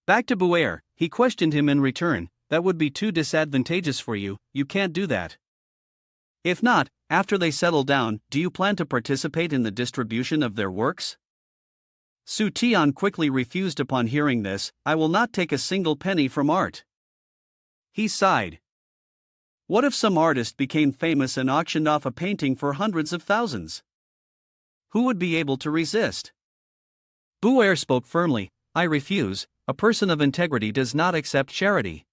Back to Buer, he questioned him in return. That would be too disadvantageous for you, you can't do that. If not, after they settle down, do you plan to participate in the distribution of their works? Su Tian quickly refused upon hearing this. I will not take a single penny from art. He sighed. What if some artist became famous and auctioned off a painting for hundreds of thousands? Who would be able to resist? Buer spoke firmly. I refuse. A person of integrity does not accept charity.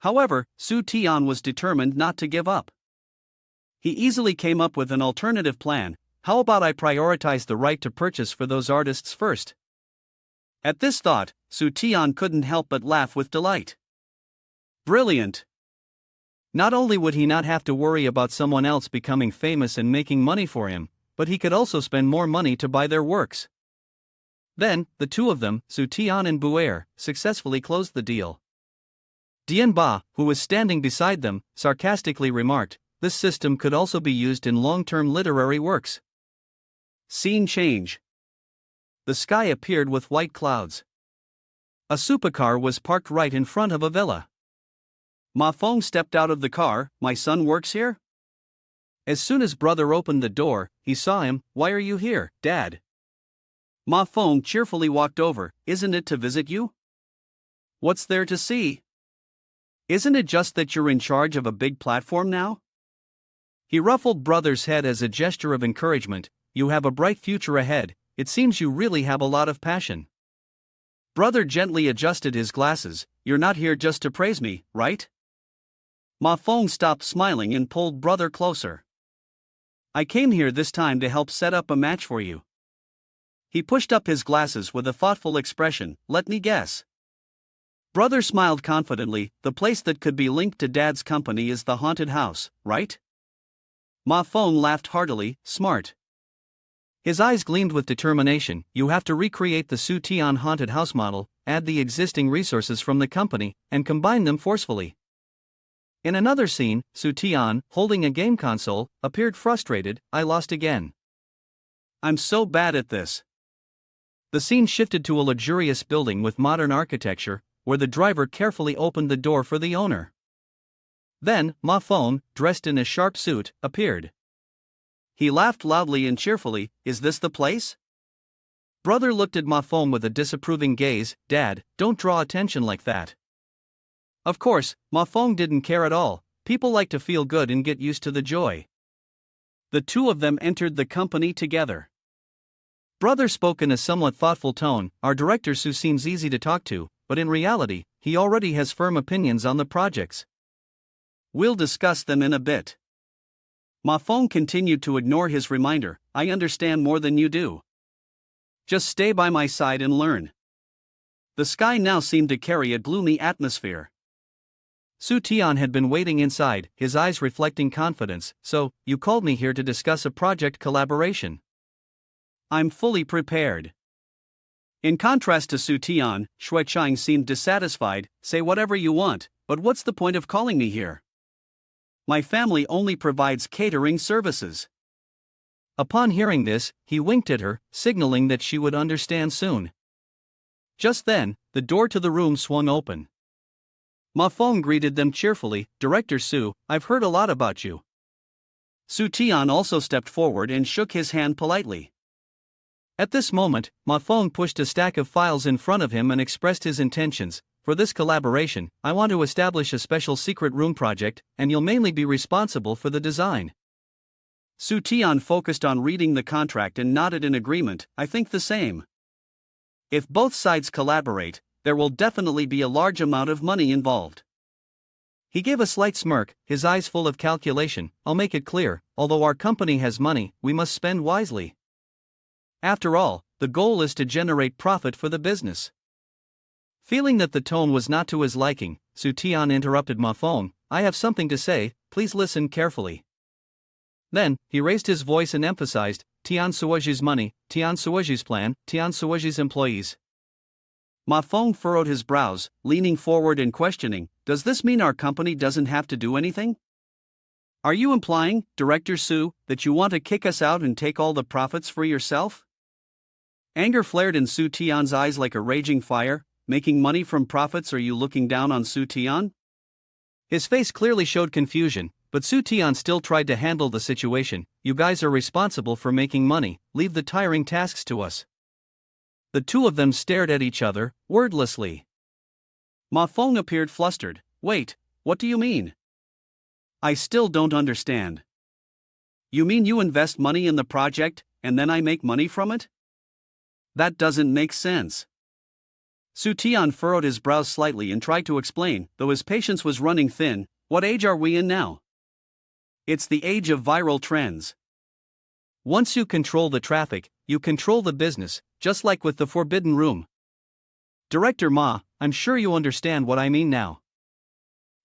However, Su Tian was determined not to give up. He easily came up with an alternative plan. How about I prioritize the right to purchase for those artists first? At this thought, Su Tian couldn't help but laugh with delight. Brilliant! Not only would he not have to worry about someone else becoming famous and making money for him, but he could also spend more money to buy their works. Then, the two of them, Su Tian and Buer, successfully closed the deal. Dian Ba, who was standing beside them, sarcastically remarked, this system could also be used in long-term literary works. Scene change. The sky appeared with white clouds. A supercar was parked right in front of a villa. Ma Feng stepped out of the car. My son works here? As soon as brother opened the door, he saw him. Why are you here, Dad? Ma Feng cheerfully walked over. Isn't it to visit you? What's there to see? Isn't it just that you're in charge of a big platform now? He ruffled brother's head as a gesture of encouragement. You have a bright future ahead. It seems you really have a lot of passion. Brother gently adjusted his glasses. You're not here just to praise me, right? Ma Feng stopped smiling and pulled brother closer. I came here this time to help set up a match for you. He pushed up his glasses with a thoughtful expression. Let me guess. Brother smiled confidently. The place that could be linked to Dad's company is the haunted house, right? Ma Feng laughed heartily. Smart. His eyes gleamed with determination. You have to recreate the Su Tian haunted house model, add the existing resources from the company, and combine them forcefully. In another scene, Su Tian, holding a game console, appeared frustrated. I lost again. I'm so bad at this. The scene shifted to a luxurious building with modern architecture, where the driver carefully opened the door for the owner. Then, Ma Feng, dressed in a sharp suit, appeared. He laughed loudly and cheerfully. Is this the place? Brother looked at Ma Feng with a disapproving gaze. Dad, don't draw attention like that. Of course, Ma Feng didn't care at all. People like to feel good and get used to the joy. The two of them entered the company together. Brother spoke in a somewhat thoughtful tone. Our director Su seems easy to talk to, but in reality, he already has firm opinions on the projects. We'll discuss them in a bit. Ma Feng continued to ignore his reminder. I understand more than you do. Just stay by my side and learn. The sky now seemed to carry a gloomy atmosphere. Su Tian had been waiting inside, his eyes reflecting confidence. So, you called me here to discuss a project collaboration. I'm fully prepared. In contrast to Su Tian, Shui Chang seemed dissatisfied. Say whatever you want, but what's the point of calling me here? My family only provides catering services. Upon hearing this, he winked at her, signaling that she would understand soon. Just then, the door to the room swung open. Ma Feng greeted them cheerfully. Director Su, I've heard a lot about you. Su Tian also stepped forward and shook his hand politely. At this moment, Ma Feng pushed a stack of files in front of him and expressed his intentions. For this collaboration, I want to establish a special secret room project, and you'll mainly be responsible for the design. Su Tian focused on reading the contract and nodded in agreement. I think the same. If both sides collaborate, there will definitely be a large amount of money involved. He gave a slight smirk, his eyes full of calculation. I'll make it clear, although our company has money, we must spend wisely. After all, the goal is to generate profit for the business. Feeling that the tone was not to his liking, Su Tian interrupted Ma Fong. I have something to say, please listen carefully. Then, he raised his voice and emphasized, Tian Suoji's money, Tian Suoji's plan, Tian Suoji's employees. Ma Fong furrowed his brows, leaning forward and questioning, does this mean our company doesn't have to do anything? Are you implying, Director Su, that you want to kick us out and take all the profits for yourself? Anger flared in Su Tian's eyes like a raging fire. Making money from profits? Are you looking down on Su Tian? His face clearly showed confusion, but Su Tian still tried to handle the situation. You guys are responsible for making money, leave the tiring tasks to us. The two of them stared at each other, wordlessly. Ma Fong appeared flustered. Wait, what do you mean? I still don't understand. You mean you invest money in the project, and then I make money from it? That doesn't make sense. Su Tian furrowed his brows slightly and tried to explain, though his patience was running thin. What age are we in now? It's the age of viral trends. Once you control the traffic, you control the business, just like with the Forbidden Room. Director Ma, I'm sure you understand what I mean now.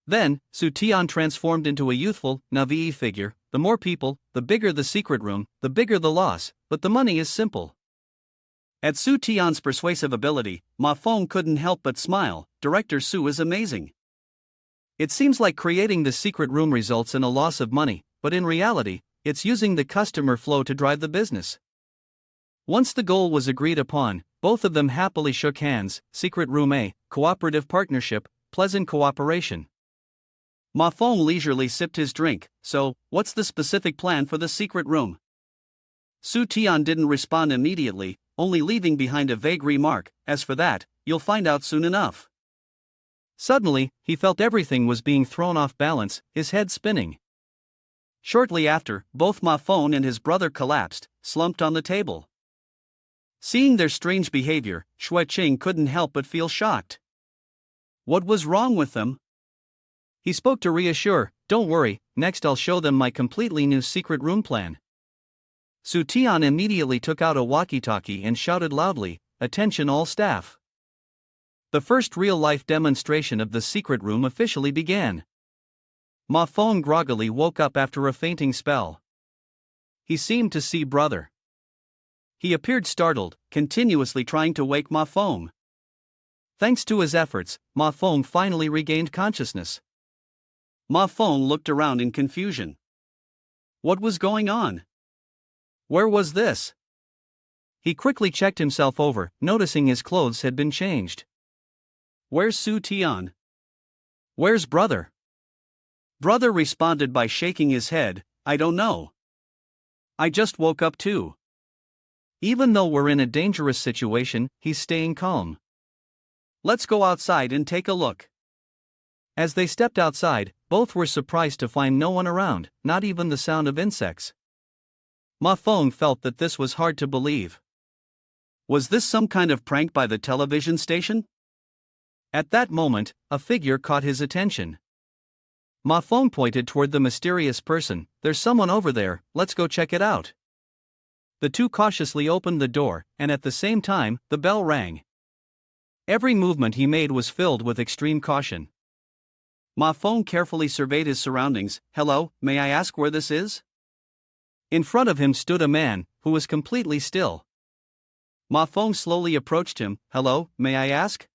Then, Su Tian transformed into a youthful, naive figure. The more people, the bigger the secret room, the bigger the loss, but the money is simple. At Su Tian's persuasive ability, Ma Fong couldn't help but smile. Director Su is amazing. It seems like creating the secret room results in a loss of money, but in reality, it's using the customer flow to drive the business. Once the goal was agreed upon, both of them happily shook hands. Secret Room A, cooperative partnership, pleasant cooperation. Ma Fong leisurely sipped his drink. So, what's the specific plan for the secret room? Su Tian didn't respond immediately, only leaving behind a vague remark, as for that, you'll find out soon enough. Suddenly, he felt everything was being thrown off balance, his head spinning. Shortly after, both Ma Fong and his brother collapsed, slumped on the table. Seeing their strange behavior, Shui Qing couldn't help but feel shocked. What was wrong with them? He spoke to reassure, don't worry, next I'll show them my completely new secret room plan. Su Tian immediately took out a walkie-talkie and shouted loudly, attention all staff. The first real-life demonstration of the secret room officially began. Ma Fong groggily woke up after a fainting spell. He seemed to see brother. He appeared startled, continuously trying to wake Ma Fong. Thanks to his efforts, Ma Fong finally regained consciousness. Ma Fong looked around in confusion. What was going on? Where was this? He quickly checked himself over, noticing his clothes had been changed. Where's Su Tian? Where's brother? Brother responded by shaking his head, I don't know. I just woke up too. Even though we're in a dangerous situation, he's staying calm. Let's go outside and take a look. As they stepped outside, both were surprised to find no one around, not even the sound of insects. Ma Fong felt that this was hard to believe. Was this some kind of prank by the television station? At that moment, a figure caught his attention. Ma Fong pointed toward the mysterious person. There's someone over there, let's go check it out. The two cautiously opened the door, and at the same time, the bell rang. Every movement he made was filled with extreme caution. Ma Fong carefully surveyed his surroundings. Hello, may I ask where this is? In front of him stood a man, who was completely still. Ma Fong slowly approached him. Hello, may I ask?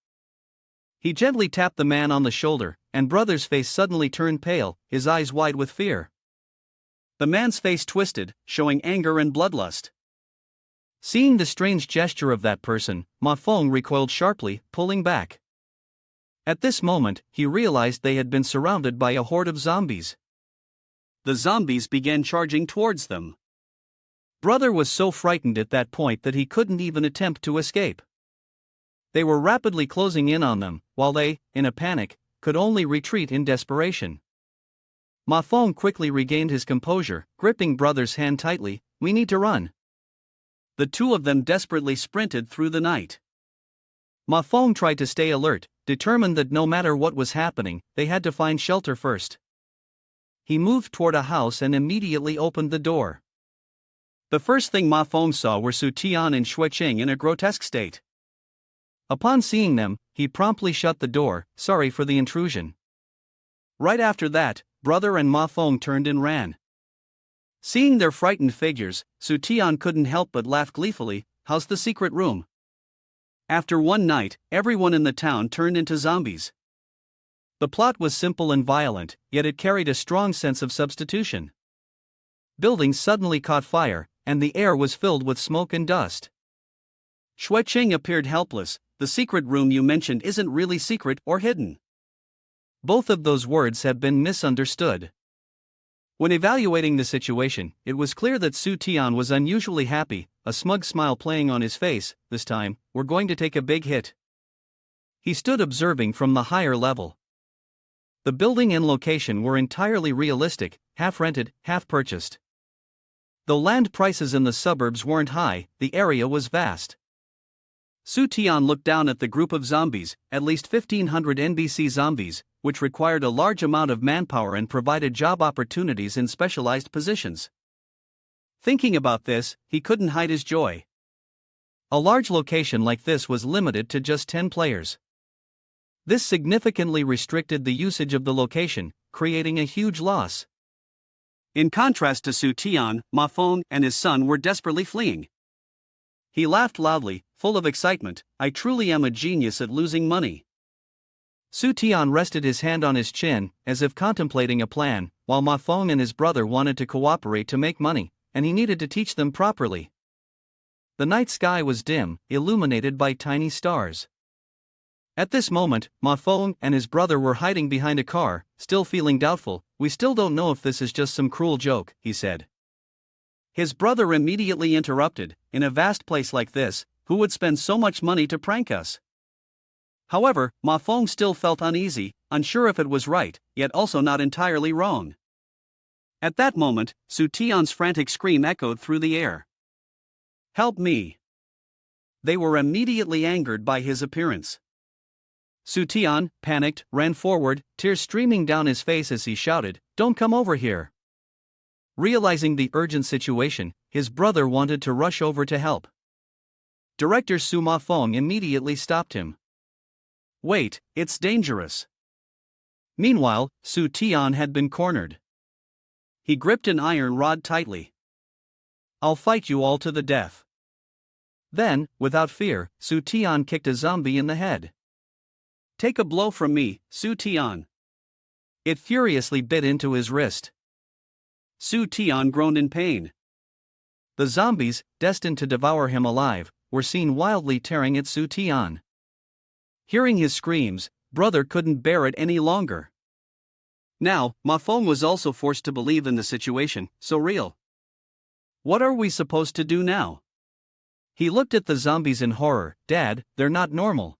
He gently tapped the man on the shoulder, and brother's face suddenly turned pale, his eyes wide with fear. The man's face twisted, showing anger and bloodlust. Seeing the strange gesture of that person, Ma Fong recoiled sharply, pulling back. At this moment, he realized they had been surrounded by a horde of zombies. The zombies began charging towards them. Brother was so frightened at that point that he couldn't even attempt to escape. They were rapidly closing in on them, while they, in a panic, could only retreat in desperation. Ma Fong quickly regained his composure, gripping brother's hand tightly. We need to run. The two of them desperately sprinted through the night. Ma Fong tried to stay alert, determined that no matter what was happening, they had to find shelter first. He moved toward a house and immediately opened the door. The first thing Ma Fong saw were Su Tian and Shui Qing in a grotesque state. Upon seeing them, he promptly shut the door, sorry for the intrusion. Right after that, brother and Ma Fong turned and ran. Seeing their frightened figures, Su Tian couldn't help but laugh gleefully. How's the secret room? After one night, everyone in the town turned into zombies. The plot was simple and violent, yet it carried a strong sense of substitution. Buildings suddenly caught fire, and the air was filled with smoke and dust. Shui Qing appeared helpless. The secret room you mentioned isn't really secret or hidden. Both of those words have been misunderstood. When evaluating the situation, it was clear that Su Tian was unusually happy, a smug smile playing on his face. This time, we're going to take a big hit. He stood observing from the higher level. The building and location were entirely realistic, half rented, half purchased. Though land prices in the suburbs weren't high, the area was vast. Su Tian looked down at the group of zombies, at least 1,500 NBC zombies, which required a large amount of manpower and provided job opportunities in specialized positions. Thinking about this, he couldn't hide his joy. A large location like this was limited to just 10 players. This significantly restricted the usage of the location, creating a huge loss. In contrast to Su Tian, Ma Fong and his son were desperately fleeing. He laughed loudly, full of excitement. I truly am a genius at losing money. Su Tian rested his hand on his chin, as if contemplating a plan, while Ma Fong and his brother wanted to cooperate to make money, and he needed to teach them properly. The night sky was dim, illuminated by tiny stars. At this moment, Ma Fong and his brother were hiding behind a car, still feeling doubtful. We still don't know if this is just some cruel joke, he said. His brother immediately interrupted. In a vast place like this, who would spend so much money to prank us? However, Ma Fong still felt uneasy, unsure if it was right, yet also not entirely wrong. At that moment, Su Tian's frantic scream echoed through the air. Help me! They were immediately angered by his appearance. Su Tian, panicked, ran forward, tears streaming down his face as he shouted, "Don't come over here!" Realizing the urgent situation, his brother wanted to rush over to help. Director Su Ma Fong immediately stopped him. Wait, it's dangerous. Meanwhile, Su Tian had been cornered. He gripped an iron rod tightly. I'll fight you all to the death. Then, without fear, Su Tian kicked a zombie in the head. Take a blow from me, Su Tian. It furiously bit into his wrist. Su Tian groaned in pain. The zombies, destined to devour him alive, were seen wildly tearing at Su Tian. Hearing his screams, brother couldn't bear it any longer. Now, Ma Fong was also forced to believe in the situation, so real. What are we supposed to do now? He looked at the zombies in horror. Dad, they're not normal.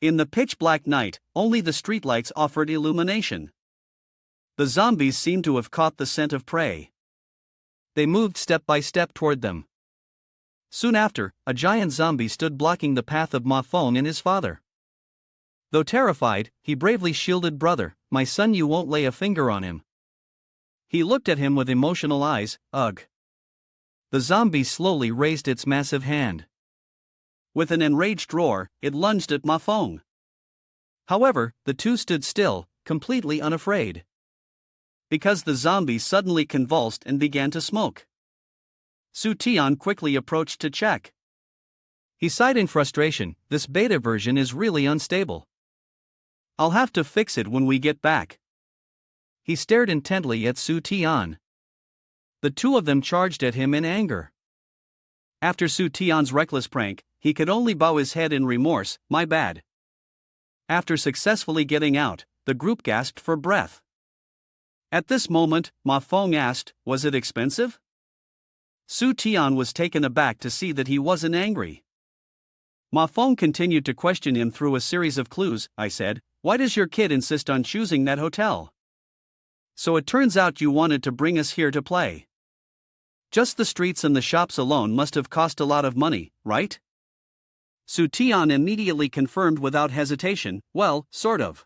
In the pitch-black night, only the streetlights offered illumination. The zombies seemed to have caught the scent of prey. They moved step by step toward them. Soon after, a giant zombie stood blocking the path of Ma Fong and his father. Though terrified, he bravely shielded brother. My son, you won't lay a finger on him. He looked at him with emotional eyes. Ugh. The zombie slowly raised its massive hand. With an enraged roar, it lunged at Ma Fong. However, the two stood still, completely unafraid. Because the zombie suddenly convulsed and began to smoke. Su Tian quickly approached to check. He sighed in frustration. This beta version is really unstable. I'll have to fix it when we get back. He stared intently at Su Tian. The two of them charged at him in anger. After Su Tian's reckless prank, he could only bow his head in remorse. My bad. After successfully getting out, the group gasped for breath. At this moment, Ma Fong asked, was it expensive? Su Tian was taken aback to see that he wasn't angry. Ma Fong continued to question him through a series of clues. I said, why does your kid insist on choosing that hotel? So it turns out you wanted to bring us here to play. Just the streets and the shops alone must have cost a lot of money, right? Su Tian immediately confirmed without hesitation, well, sort of.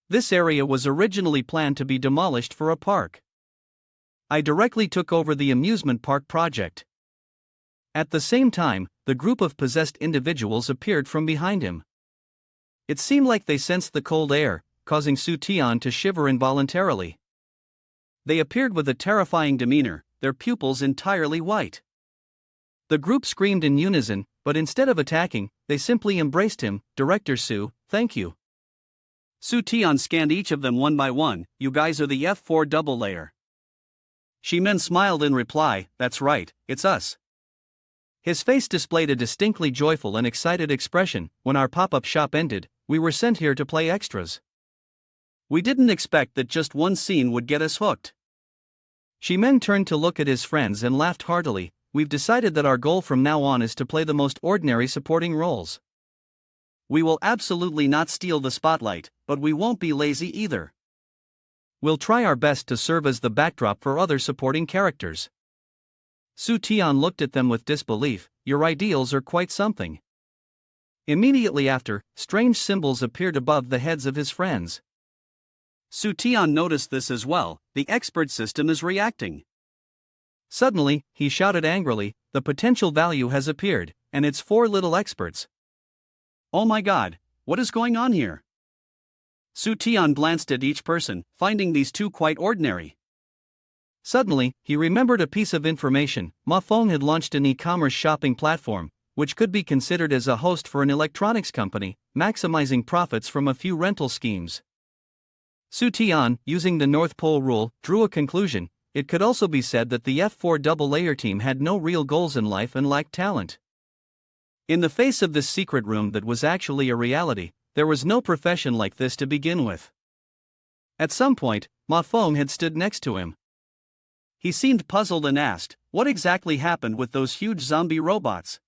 This area was originally planned to be demolished for a park. I directly took over the amusement park project. At the same time, the group of possessed individuals appeared from behind him. It seemed like they sensed the cold air, causing Su Tian to shiver involuntarily. They appeared with a terrifying demeanor, their pupils entirely white. The group screamed in unison, but instead of attacking, they simply embraced him. Director Su, thank you. Su Tian scanned each of them one by one. You guys are the F4 double layer. Shimen smiled in reply, that's right, it's us. His face displayed a distinctly joyful and excited expression. When our pop-up shop ended, we were sent here to play extras. We didn't expect that just one scene would get us hooked. Shimen turned to look at his friends and laughed heartily. We've decided that our goal from now on is to play the most ordinary supporting roles. We will absolutely not steal the spotlight, but we won't be lazy either. We'll try our best to serve as the backdrop for other supporting characters. Su Tian looked at them with disbelief. Your ideals are quite something. Immediately after, strange symbols appeared above the heads of his friends. Su Tian noticed this as well. The expert system is reacting. Suddenly, he shouted angrily, the potential value has appeared, and it's 4 little experts. Oh my god, what is going on here? Su Tian glanced at each person, finding these 2 quite ordinary. Suddenly, he remembered a piece of information. Ma Feng had launched an e-commerce shopping platform, which could be considered as a host for an electronics company, maximizing profits from a few rental schemes. Su Tian, using the North Pole rule, drew a conclusion. It could also be said that the F4 double layer team had no real goals in life and lacked talent. In the face of this secret room that was actually a reality, there was no profession like this to begin with. At some point, Ma Feng had stood next to him. He seemed puzzled and asked, what exactly happened with those huge zombie robots?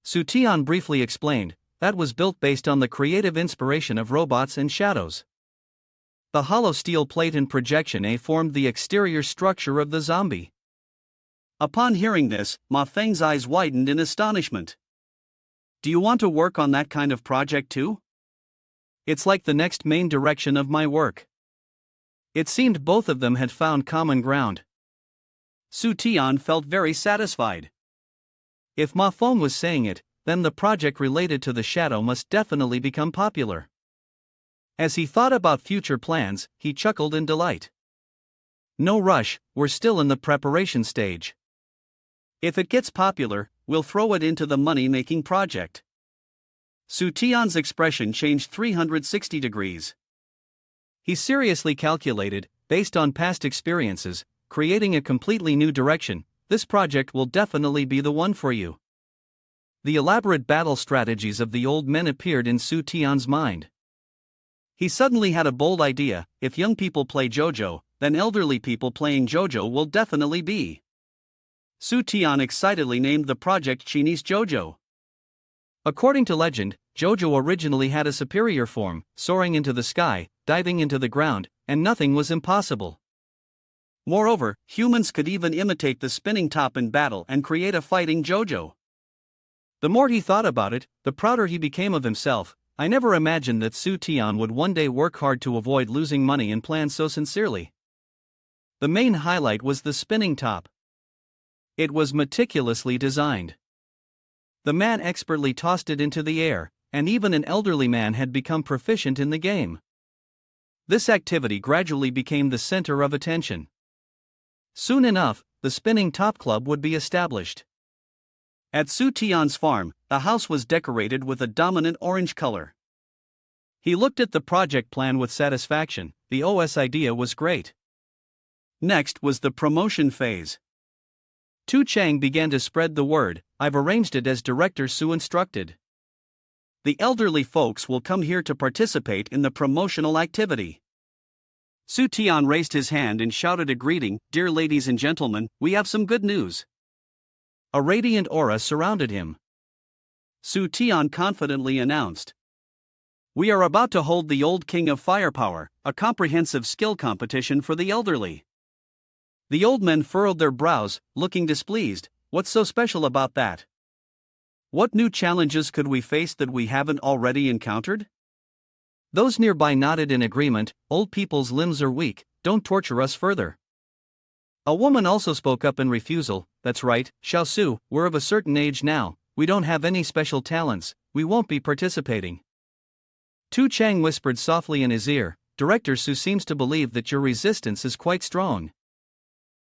Su Tian briefly explained, that was built based on the creative inspiration of robots and shadows. The hollow steel plate and projection A formed the exterior structure of the zombie. Upon hearing this, Ma Feng's eyes widened in astonishment. Do you want to work on that kind of project too? It's like the next main direction of my work. It seemed both of them had found common ground. Su Tian felt very satisfied. If Ma Feng was saying it, then the project related to the shadow must definitely become popular. As he thought about future plans, he chuckled in delight. No rush, we're still in the preparation stage. If it gets popular, we'll throw it into the money-making project. Su Tian's expression changed 360 degrees. He seriously calculated, based on past experiences, creating a completely new direction. This project will definitely be the one for you. The elaborate battle strategies of the old men appeared in Su Tian's mind. He suddenly had a bold idea. If young people play JoJo, then elderly people playing JoJo will definitely be. Su Tian excitedly named the project Chinese JoJo. According to legend, JoJo originally had a superior form, soaring into the sky, diving into the ground, and nothing was impossible. Moreover, humans could even imitate the spinning top in battle and create a fighting JoJo. The more he thought about it, the prouder he became of himself. I never imagined that Su Tian would one day work hard to avoid losing money and plan so sincerely. The main highlight was the spinning top. It was meticulously designed. The man expertly tossed it into the air, and even an elderly man had become proficient in the game. This activity gradually became the center of attention. Soon enough, the spinning top club would be established. At Su Tian's farm, the house was decorated with a dominant orange color. He looked at the project plan with satisfaction. The OS idea was great. Next was the promotion phase. Tu Chang began to spread the word. I've arranged it as Director Su instructed. The elderly folks will come here to participate in the promotional activity. Su Tian raised his hand and shouted a greeting. Dear ladies and gentlemen, we have some good news. A radiant aura surrounded him. Su Tian confidently announced. We are about to hold the Old King of Firepower, a comprehensive skill competition for the elderly. The old men furrowed their brows, looking displeased. What's so special about that? What new challenges could we face that we haven't already encountered? Those nearby nodded in agreement. Old people's limbs are weak, don't torture us further. A woman also spoke up in refusal. That's right, Xiao Su, we're of a certain age now, we don't have any special talents, we won't be participating. Tu Chang whispered softly in his ear, Director Su seems to believe that your resistance is quite strong.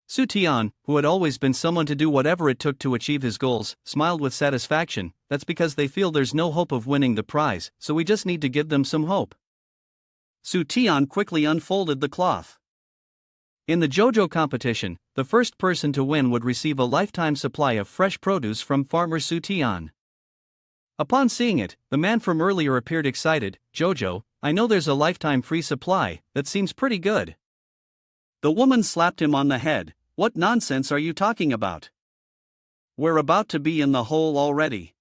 Su Tian, who had always been someone to do whatever it took to achieve his goals, smiled with satisfaction. That's because they feel there's no hope of winning the prize, so we just need to give them some hope. Su Tian quickly unfolded the cloth. In the JoJo competition, the first person to win would receive a lifetime supply of fresh produce from farmer Su Tian. Upon seeing it, the man from earlier appeared excited. Jojo, I know there's a lifetime free supply, that seems pretty good. The woman slapped him on the head. What nonsense are you talking about? We're about to be in the hole already.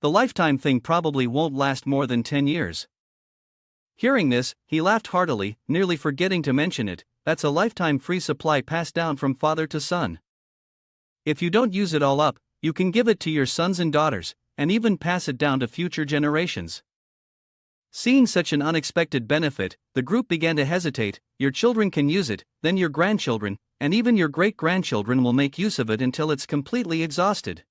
The lifetime thing probably won't last more than 10 years. Hearing this, he laughed heartily, nearly forgetting to mention it. That's a lifetime free supply passed down from father to son. If you don't use it all up, you can give it to your sons and daughters, and even pass it down to future generations. Seeing such an unexpected benefit, the group began to hesitate. Your children can use it, then your grandchildren, and even your great-grandchildren will make use of it until it's completely exhausted.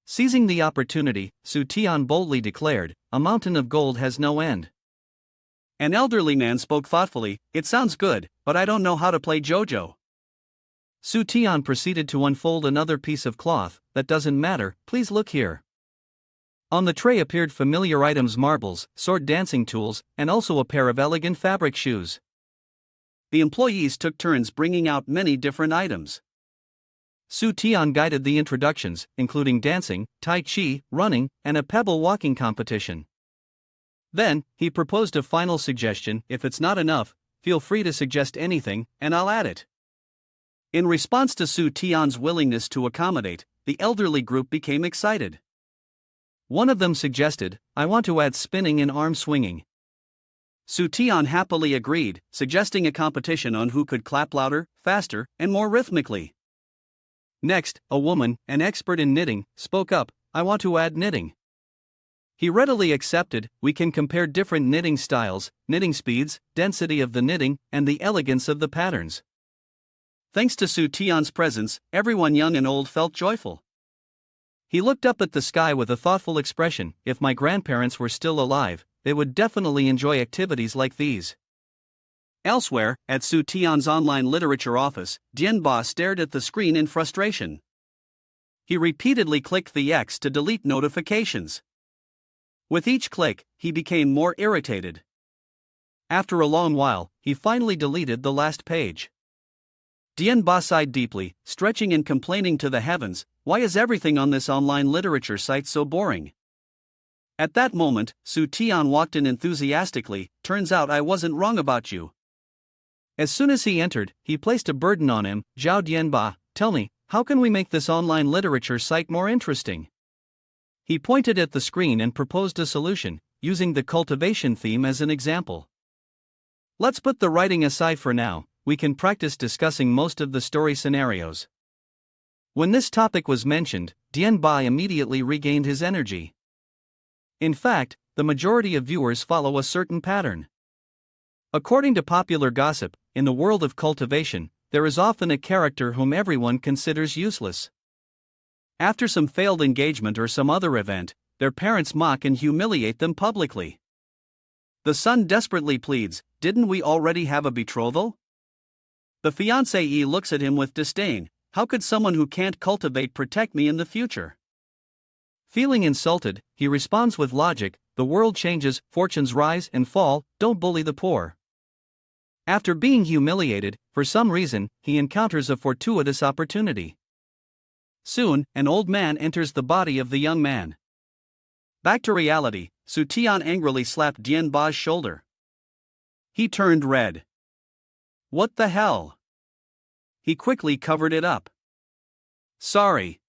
Seizing the opportunity, Su Tian boldly declared, a mountain of gold has no end. An elderly man spoke thoughtfully, it sounds good, but I don't know how to play JoJo. Su Tian proceeded to unfold another piece of cloth. That doesn't matter, please look here. On the tray appeared familiar items, marbles, sword dancing tools, and also a pair of elegant fabric shoes. The employees took turns bringing out many different items. Su Tian guided the introductions, including dancing, tai chi, running, and a pebble walking competition. Then, he proposed a final suggestion. If it's not enough, feel free to suggest anything, and I'll add it. In response to Su Tian's willingness to accommodate, the elderly group became excited. One of them suggested, I want to add spinning and arm swinging. Su Tian happily agreed, suggesting a competition on who could clap louder, faster, and more rhythmically. Next, a woman, an expert in knitting, spoke up, I want to add knitting. He readily accepted. We can compare different knitting styles, knitting speeds, density of the knitting, and the elegance of the patterns. Thanks to Su Tian's presence, everyone young and old felt joyful. He looked up at the sky with a thoughtful expression. If my grandparents were still alive, they would definitely enjoy activities like these. Elsewhere, at Su Tian's online literature office, Dianba stared at the screen in frustration. He repeatedly clicked the X to delete notifications. With each click, he became more irritated. After a long while, he finally deleted the last page. Dianba sighed deeply, stretching and complaining to the heavens, why is everything on this online literature site so boring? At that moment, Su Tian walked in enthusiastically, turns out I wasn't wrong about you. As soon as he entered, he placed a burden on him. Zhao Dianba, tell me, how can we make this online literature site more interesting? He pointed at the screen and proposed a solution, using the cultivation theme as an example. Let's put the writing aside for now, we can practice discussing most of the story scenarios. When this topic was mentioned, Dianba immediately regained his energy. In fact, the majority of viewers follow a certain pattern. According to popular gossip, in the world of cultivation, there is often a character whom everyone considers useless. After some failed engagement or some other event, their parents mock and humiliate them publicly. The son desperately pleads, didn't we already have a betrothal? The fiancée looks at him with disdain, how could someone who can't cultivate protect me in the future? Feeling insulted, he responds with logic, the world changes, fortunes rise and fall, don't bully the poor. After being humiliated, for some reason, he encounters a fortuitous opportunity. Soon, an old man enters the body of the young man. Back to reality, Su Tian angrily slapped Dianba's shoulder. He turned red. What the hell? He quickly covered it up. Sorry.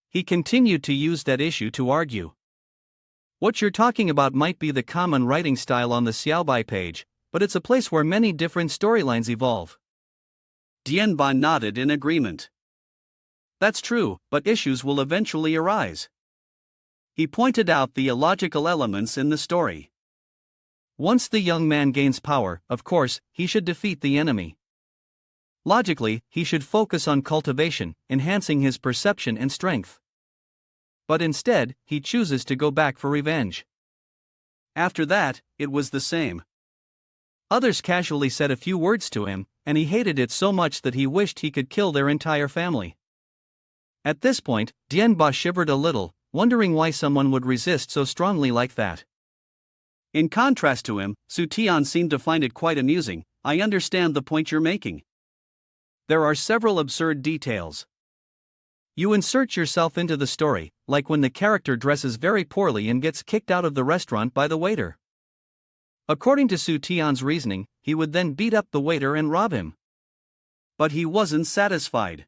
He continued to use that issue to argue. What you're talking about might be the common writing style on the Xiaobai page, but it's a place where many different storylines evolve. Dianba nodded in agreement. That's true, but issues will eventually arise. He pointed out the illogical elements in the story. Once the young man gains power, of course, he should defeat the enemy. Logically, he should focus on cultivation, enhancing his perception and strength. But instead, he chooses to go back for revenge. After that, it was the same. Others casually said a few words to him, and he hated it so much that he wished he could kill their entire family. At this point, Dianba shivered a little, wondering why someone would resist so strongly like that. In contrast to him, Su Tian seemed to find it quite amusing. I understand the point you're making. There are several absurd details. You insert yourself into the story, like when the character dresses very poorly and gets kicked out of the restaurant by the waiter. According to Su Tian's reasoning, he would then beat up the waiter and rob him. But he wasn't satisfied.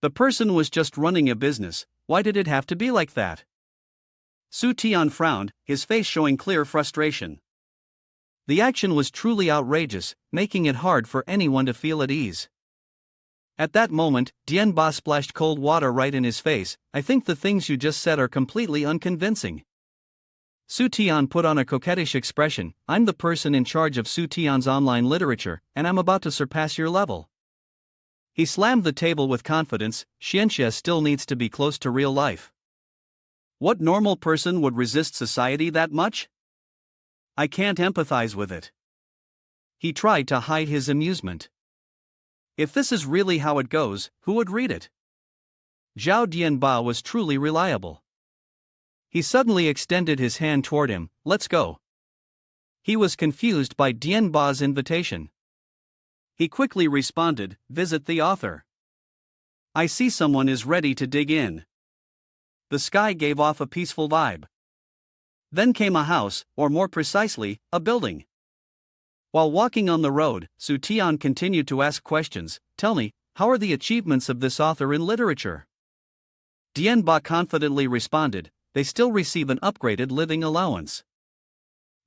The person was just running a business. Why did it have to be like that? Su Tian frowned, his face showing clear frustration. The action was truly outrageous, making it hard for anyone to feel at ease. At that moment, Dianba splashed cold water right in his face. I think the things you just said are completely unconvincing. Su Tian put on a coquettish expression. I'm the person in charge of Su Tian's online literature, and I'm about to surpass your level. He slammed the table with confidence. Xianxia still needs to be close to real life. What normal person would resist society that much? I can't empathize with it. He tried to hide his amusement. If this is really how it goes, who would read it? Zhao Dianba was truly reliable. He suddenly extended his hand toward him. Let's go. He was confused by Dianba's invitation. He quickly responded, visit the author. I see someone is ready to dig in. The sky gave off a peaceful vibe. Then came a house, or more precisely, a building. While walking on the road, Su Tian continued to ask questions. Tell me, how are the achievements of this author in literature? Dianba confidently responded, they still receive an upgraded living allowance.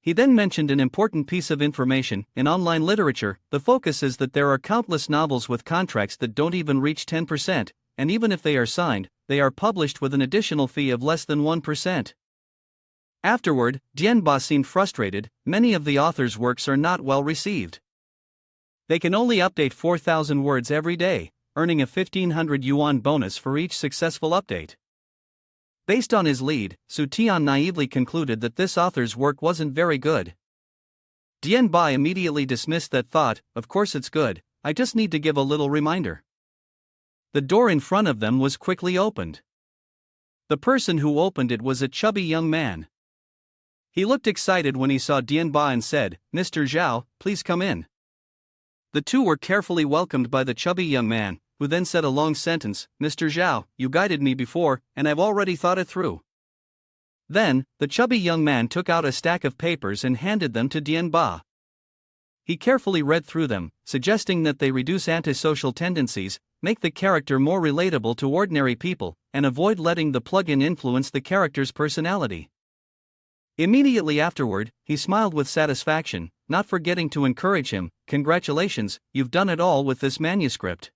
He then mentioned an important piece of information. In online literature, the focus is that there are countless novels with contracts that don't even reach 10%, and even if they are signed, they are published with an additional fee of less than 1%. Afterward, Dianba seemed frustrated. Many of the author's works are not well received. They can only update 4,000 words every day, earning a 1,500 yuan bonus for each successful update. Based on his lead, Su Tian naively concluded that this author's work wasn't very good. Dianba immediately dismissed that thought. Of course it's good, I just need to give a little reminder. The door in front of them was quickly opened. The person who opened it was a chubby young man. He looked excited when he saw Dianba and said, Mr. Zhao, please come in. The two were carefully welcomed by the chubby young man, who then said a long sentence. Mr. Zhao, you guided me before, and I've already thought it through. Then, the chubby young man took out a stack of papers and handed them to Dianba. He carefully read through them, suggesting that they reduce antisocial tendencies, make the character more relatable to ordinary people, and avoid letting the plugin influence the character's personality. Immediately afterward, he smiled with satisfaction, not forgetting to encourage him. Congratulations, you've done it all with this manuscript.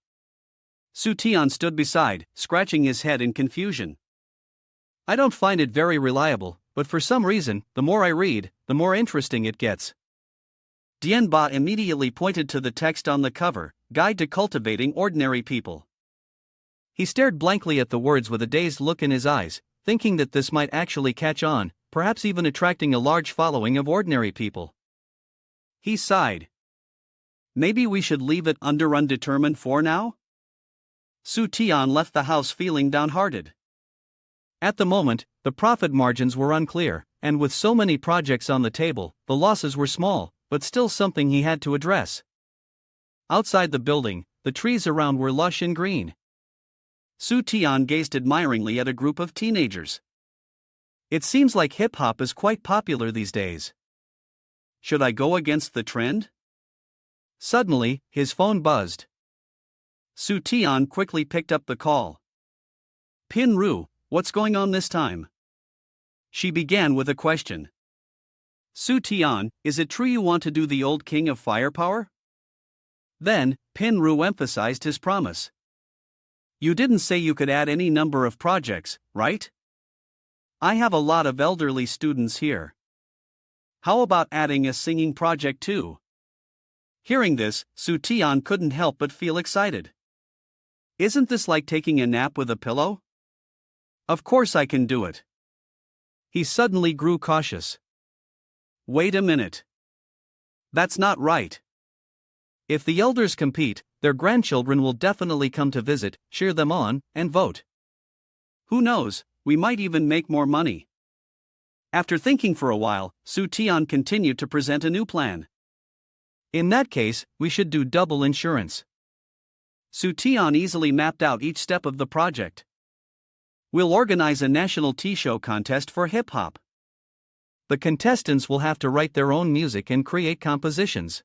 Su Tian stood beside, scratching his head in confusion. I don't find it very reliable, but for some reason, the more I read, the more interesting it gets. Dianba immediately pointed to the text on the cover, Guide to Cultivating Ordinary People. He stared blankly at the words with a dazed look in his eyes, thinking that this might actually catch on, perhaps even attracting a large following of ordinary people. He sighed. Maybe we should leave it under undetermined for now? Su Tian left the house feeling downhearted. At the moment, the profit margins were unclear, and with so many projects on the table, the losses were small, but still something he had to address. Outside the building, the trees around were lush and green. Su Tian gazed admiringly at a group of teenagers. It seems like hip-hop is quite popular these days. Should I go against the trend? Suddenly, his phone buzzed. Su Tian quickly picked up the call. Pin Ru, what's going on this time? She began with a question. Su Tian, is it true you want to do the old king of firepower? Then, Pin Ru emphasized his promise. You didn't say you could add any number of projects, right? I have a lot of elderly students here. How about adding a singing project too? Hearing this, Su Tian couldn't help but feel excited. Isn't this like taking a nap with a pillow? Of course I can do it. He suddenly grew cautious. Wait a minute. That's not right. If the elders compete, their grandchildren will definitely come to visit, cheer them on, and vote. Who knows, we might even make more money. After thinking for a while, Su Tian continued to present a new plan. In that case, we should do double insurance. Su Tian easily mapped out each step of the project. We'll organize a national tea show contest for hip-hop. The contestants will have to write their own music and create compositions.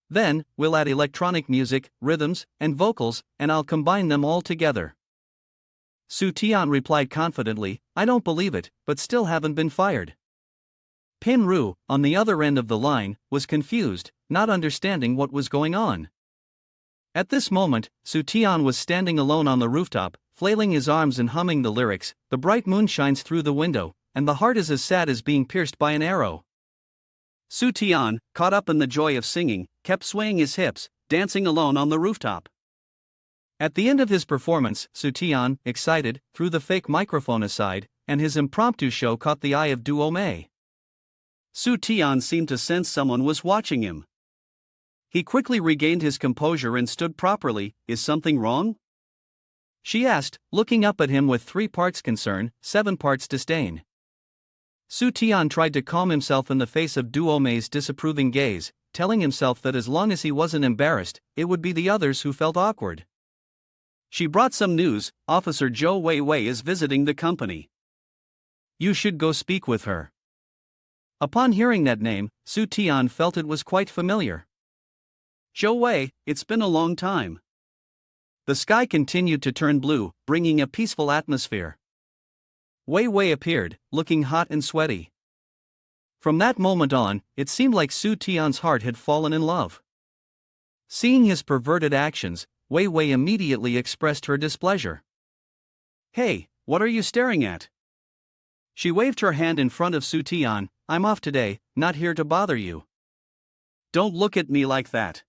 Then, we'll add electronic music, rhythms, and vocals, and I'll combine them all together. Su Tian replied confidently, I don't believe it, but still haven't been fired. Pin Ru, on the other end of the line, was confused, not understanding what was going on. At this moment, Su Tian was standing alone on the rooftop, flailing his arms and humming the lyrics, the bright moon shines through the window, and the heart is as sad as being pierced by an arrow. Su Tian, caught up in the joy of singing, kept swaying his hips, dancing alone on the rooftop. At the end of his performance, Su Tian, excited, threw the fake microphone aside, and his impromptu show caught the eye of Duo Mei. Su Tian seemed to sense someone was watching him. He quickly regained his composure and stood properly. Is something wrong? She asked, looking up at him with 3 parts concern, 7 parts disdain. Su Tian tried to calm himself in the face of Duo Mei's disapproving gaze, telling himself that as long as he wasn't embarrassed, it would be the others who felt awkward. She brought some news. Officer Zhou Weiwei is visiting the company. You should go speak with her. Upon hearing that name, Su Tian felt it was quite familiar. Zhou Wei, it's been a long time. The sky continued to turn blue, bringing a peaceful atmosphere. Wei Wei appeared, looking hot and sweaty. From that moment on, it seemed like Su Tian's heart had fallen in love. Seeing his perverted actions, Wei Wei immediately expressed her displeasure. Hey, what are you staring at? She waved her hand in front of Su Tian. I'm off today, not here to bother you. Don't look at me like that.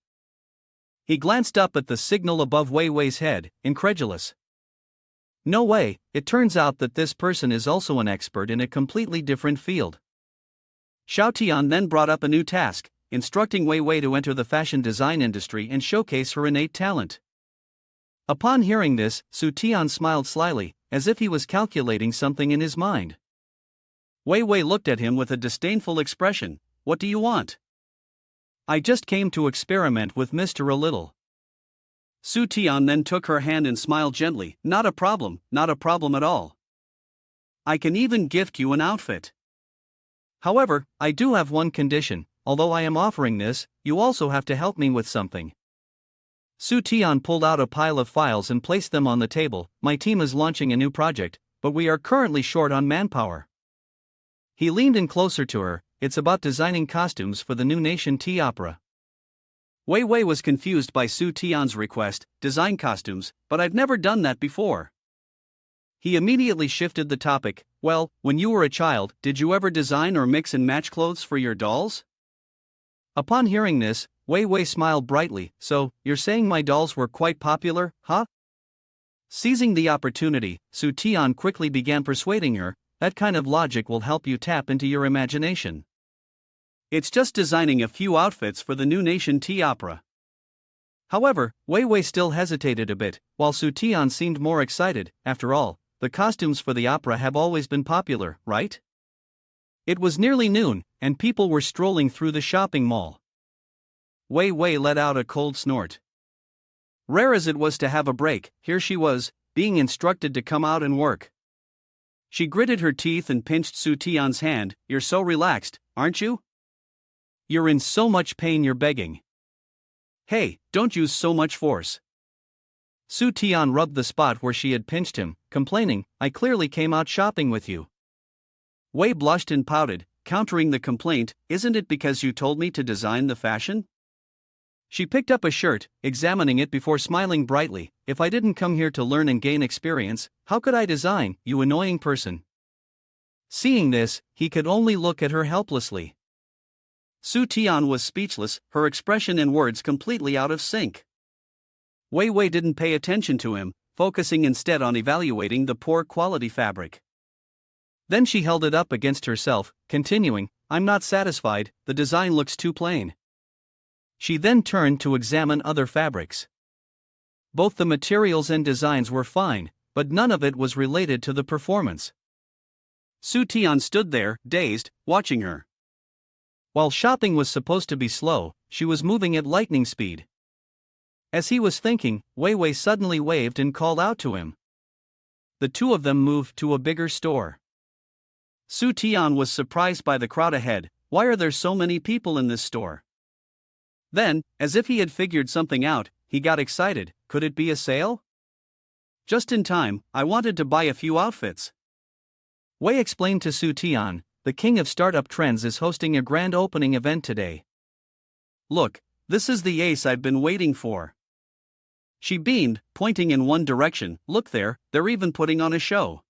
He glanced up at the signal above Wei Wei's head, incredulous. No way, it turns out that this person is also an expert in a completely different field. Xiao Tian then brought up a new task, instructing Wei Wei to enter the fashion design industry and showcase her innate talent. Upon hearing this, Su Tian smiled slyly, as if he was calculating something in his mind. Wei Wei looked at him with a disdainful expression. What do you want? I just came to experiment with Mr. A little. Su Tian then took her hand and smiled gently. Not a problem at all. I can even gift you an outfit. However, I do have one condition. Although I am offering this, you also have to help me with something. Su Tian pulled out a pile of files and placed them on the table. My team is launching a new project, but we are currently short on manpower. He leaned in closer to her. It's about designing costumes for the new nation tea opera. Wei Wei was confused by Su Tian's request, design costumes, but I've never done that before. He immediately shifted the topic. Well, when you were a child, did you ever design or mix and match clothes for your dolls? Upon hearing this, Wei Wei smiled brightly. So, you're saying my dolls were quite popular, huh? Seizing the opportunity, Su Tian quickly began persuading her. That kind of logic will help you tap into your imagination. It's just designing a few outfits for the new nation tea opera. However, Wei Wei still hesitated a bit, while Su Tian seemed more excited. After all, the costumes for the opera have always been popular, right? It was nearly noon, and people were strolling through the shopping mall. Wei Wei let out a cold snort. Rare as it was to have a break, here she was, being instructed to come out and work. She gritted her teeth and pinched Su Tian's hand. You're so relaxed, aren't you? You're in so much pain you're begging. Hey, don't use so much force. Su Tian rubbed the spot where she had pinched him, complaining, I clearly came out shopping with you. Wei blushed and pouted, countering the complaint, isn't it because you told me to design the fashion? She picked up a shirt, examining it before smiling brightly. If I didn't come here to learn and gain experience, how could I design, you annoying person? Seeing this, he could only look at her helplessly. Su Tian was speechless, her expression and words completely out of sync. Wei Wei didn't pay attention to him, focusing instead on evaluating the poor quality fabric. Then she held it up against herself, continuing, I'm not satisfied, the design looks too plain. She then turned to examine other fabrics. Both the materials and designs were fine, but none of it was related to the performance. Su Tian stood there, dazed, watching her. While shopping was supposed to be slow, she was moving at lightning speed. As he was thinking, Wei Wei suddenly waved and called out to him. The two of them moved to a bigger store. Su Tian was surprised by the crowd ahead. Why are there so many people in this store? Then, as if he had figured something out, he got excited. Could it be a sale? Just in time, I wanted to buy a few outfits. Wei explained to Su Tian, the king of startup trends is hosting a grand opening event today. Look, this is the ace I've been waiting for. She beamed, pointing in one direction. Look there, they're even putting on a show.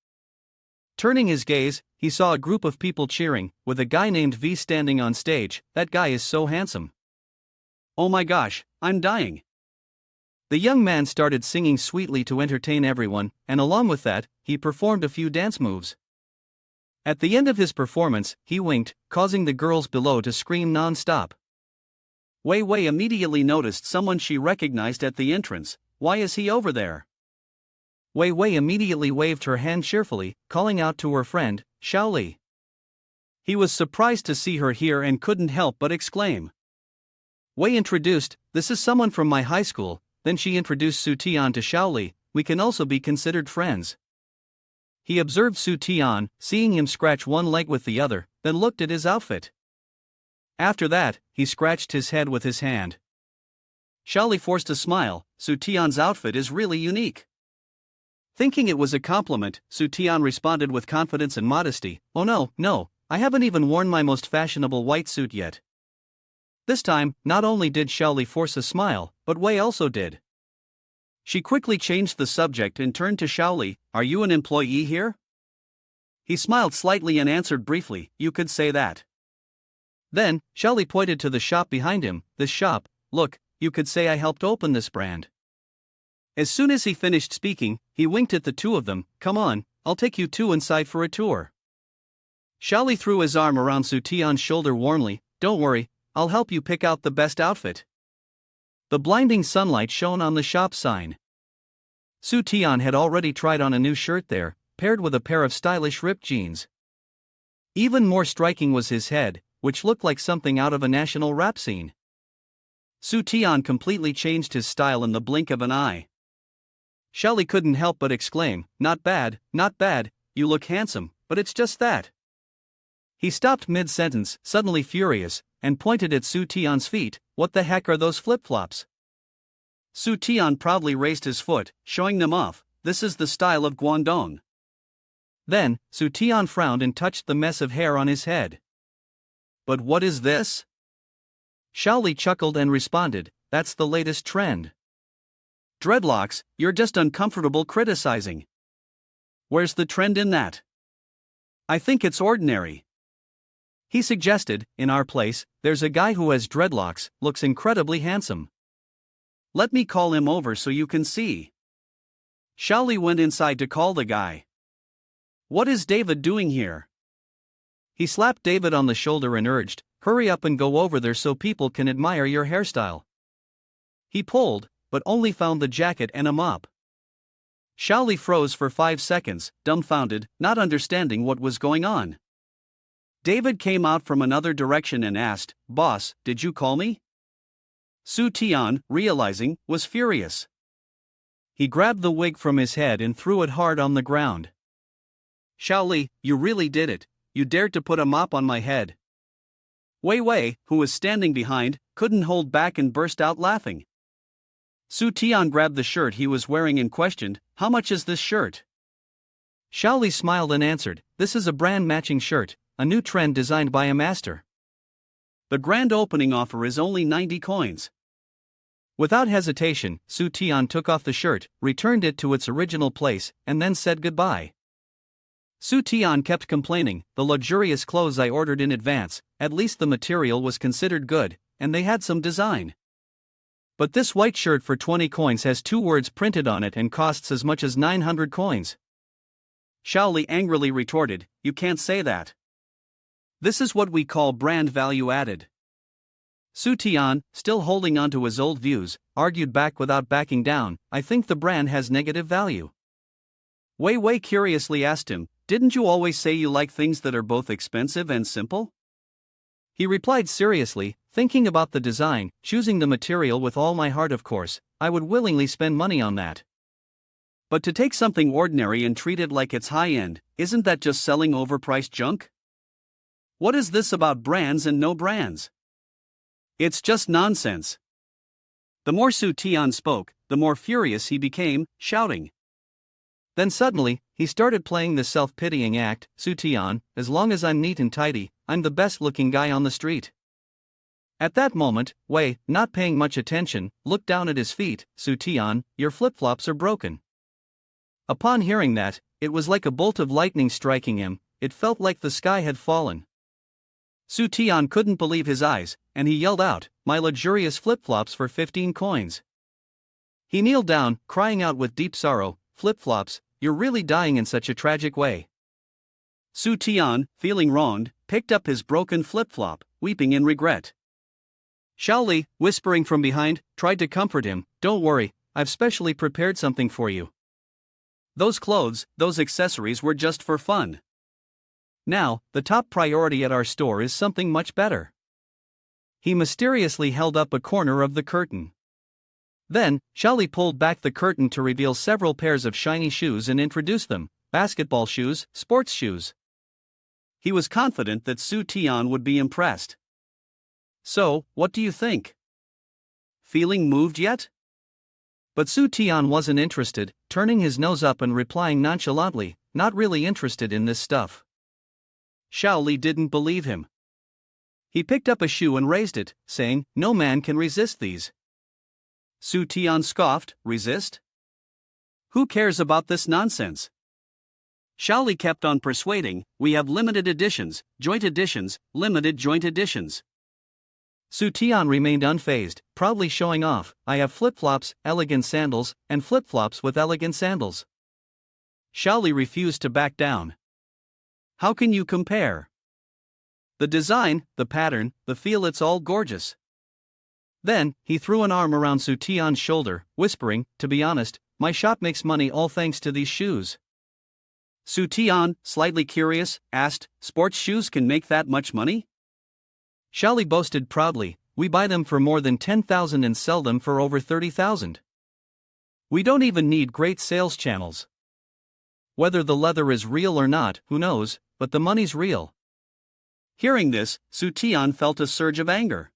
Turning his gaze, he saw a group of people cheering, with a guy named V standing on stage. That guy is so handsome. Oh my gosh, I'm dying. The young man started singing sweetly to entertain everyone, and along with that, he performed a few dance moves. At the end of his performance, he winked, causing the girls below to scream non-stop. Wei Wei immediately noticed someone she recognized at the entrance. Why is he over there? Wei Wei immediately waved her hand cheerfully, calling out to her friend, Xiao Li. He was surprised to see her here and couldn't help but exclaim. Wei introduced, this is someone from my high school. Then she introduced Su Tian to Xiao Li. We can also be considered friends. He observed Su Tian, seeing him scratch one leg with the other, then looked at his outfit. After that, he scratched his head with his hand. Xiao Li forced a smile. Su Tian's outfit is really unique. Thinking it was a compliment, Su Tian responded with confidence and modesty. Oh no, I haven't even worn my most fashionable white suit yet. This time, not only did Xiao Li force a smile, but Wei also did. She quickly changed the subject and turned to Xiao Li. Are you an employee here? He smiled slightly and answered briefly, you could say that. Then, Xiao Li pointed to the shop behind him. This shop, look, you could say I helped open this brand. As soon as he finished speaking, he winked at the two of them. Come on, I'll take you two inside for a tour. Xiao Li threw his arm around Su Tian's shoulder warmly. Don't worry, I'll help you pick out the best outfit. The blinding sunlight shone on the shop sign. Su Tian had already tried on a new shirt there, paired with a pair of stylish ripped jeans. Even more striking was his head, which looked like something out of a national rap scene. Su Tian completely changed his style in the blink of an eye. Xiao Li couldn't help but exclaim, not bad, you look handsome, but it's just that. He stopped mid-sentence, suddenly furious, and pointed at Su Tian's feet. What the heck are those flip-flops? Su Tian proudly raised his foot, showing them off. This is the style of Guangdong. Then, Su Tian frowned and touched the mess of hair on his head. But what is this? Xiao Li chuckled and responded, that's the latest trend. Dreadlocks, you're just uncomfortable criticizing. Where's the trend in that? I think it's ordinary. He suggested, in our place, there's a guy who has dreadlocks, looks incredibly handsome. Let me call him over so you can see. Xiao Li went inside to call the guy. What is David doing here? He slapped David on the shoulder and urged, hurry up and go over there so people can admire your hairstyle. He pulled, but only found the jacket and a mop. Xiao Li froze for 5 seconds, dumbfounded, not understanding what was going on. David came out from another direction and asked, Boss, did you call me? Su Tian, realizing, was furious. He grabbed the wig from his head and threw it hard on the ground. Xiao Li, you really did it. You dared to put a mop on my head. Wei Wei, who was standing behind, couldn't hold back and burst out laughing. Su Tian grabbed the shirt he was wearing and questioned, how much is this shirt? Xiao Li smiled and answered, this is a brand-matching shirt, a new trend designed by a master. The grand opening offer is only 90 coins. Without hesitation, Su Tian took off the shirt, returned it to its original place, and then said goodbye. Su Tian kept complaining, the luxurious clothes I ordered in advance, at least the material was considered good, and they had some design. But this white shirt for 20 coins has 2 words printed on it and costs as much as 900 coins. Xiao Li angrily retorted, you can't say that. This is what we call brand value added. Su Tian, still holding on to his old views, argued back without backing down. I think the brand has negative value. Wei Wei curiously asked him, didn't you always say you like things that are both expensive and simple? He replied seriously, thinking about the design, choosing the material with all my heart, of course, I would willingly spend money on that. But to take something ordinary and treat it like it's high-end, isn't that just selling overpriced junk? What is this about brands and no brands? It's just nonsense. The more Su Tian spoke, the more furious he became, shouting. Then suddenly, he started playing the self-pitying act. Su Tian, as long as I'm neat and tidy, I'm the best-looking guy on the street. At that moment, Wei, not paying much attention, looked down at his feet. Su Tian, your flip-flops are broken. Upon hearing that, it was like a bolt of lightning striking him. It felt like the sky had fallen. Su Tian couldn't believe his eyes, and he yelled out, my luxurious flip-flops for 15 coins. He kneeled down, crying out with deep sorrow, flip-flops, you're really dying in such a tragic way. Su Tian, feeling wronged, picked up his broken flip-flop, weeping in regret. Xiaoli, whispering from behind, tried to comfort him, don't worry, I've specially prepared something for you. Those clothes, those accessories were just for fun. Now, the top priority at our store is something much better. He mysteriously held up a corner of the curtain. Then, Xiaoli pulled back the curtain to reveal several pairs of shiny shoes and introduced them, basketball shoes, sports shoes. He was confident that Su Tian would be impressed. So, what do you think? Feeling moved yet? But Su Tian wasn't interested, turning his nose up and replying nonchalantly, not really interested in this stuff. Xiaoli didn't believe him. He picked up a shoe and raised it, saying, no man can resist these. Su Tian scoffed, resist? Who cares about this nonsense? Xiaoli kept on persuading, we have limited editions, joint editions, limited joint editions. Su Tian remained unfazed, proudly showing off, I have flip-flops, elegant sandals, and flip-flops with elegant sandals. Xiaoli refused to back down. How can you compare? The design, the pattern, the feel, it's all gorgeous. Then, he threw an arm around Su Tian's shoulder, whispering, to be honest, my shop makes money all thanks to these shoes. Su Tian, slightly curious, asked, sports shoes can make that much money? Xiaoli boasted proudly, we buy them for more than 10,000 and sell them for over 30,000. We don't even need great sales channels. Whether the leather is real or not, who knows, but the money's real. Hearing this, Su Tian felt a surge of anger.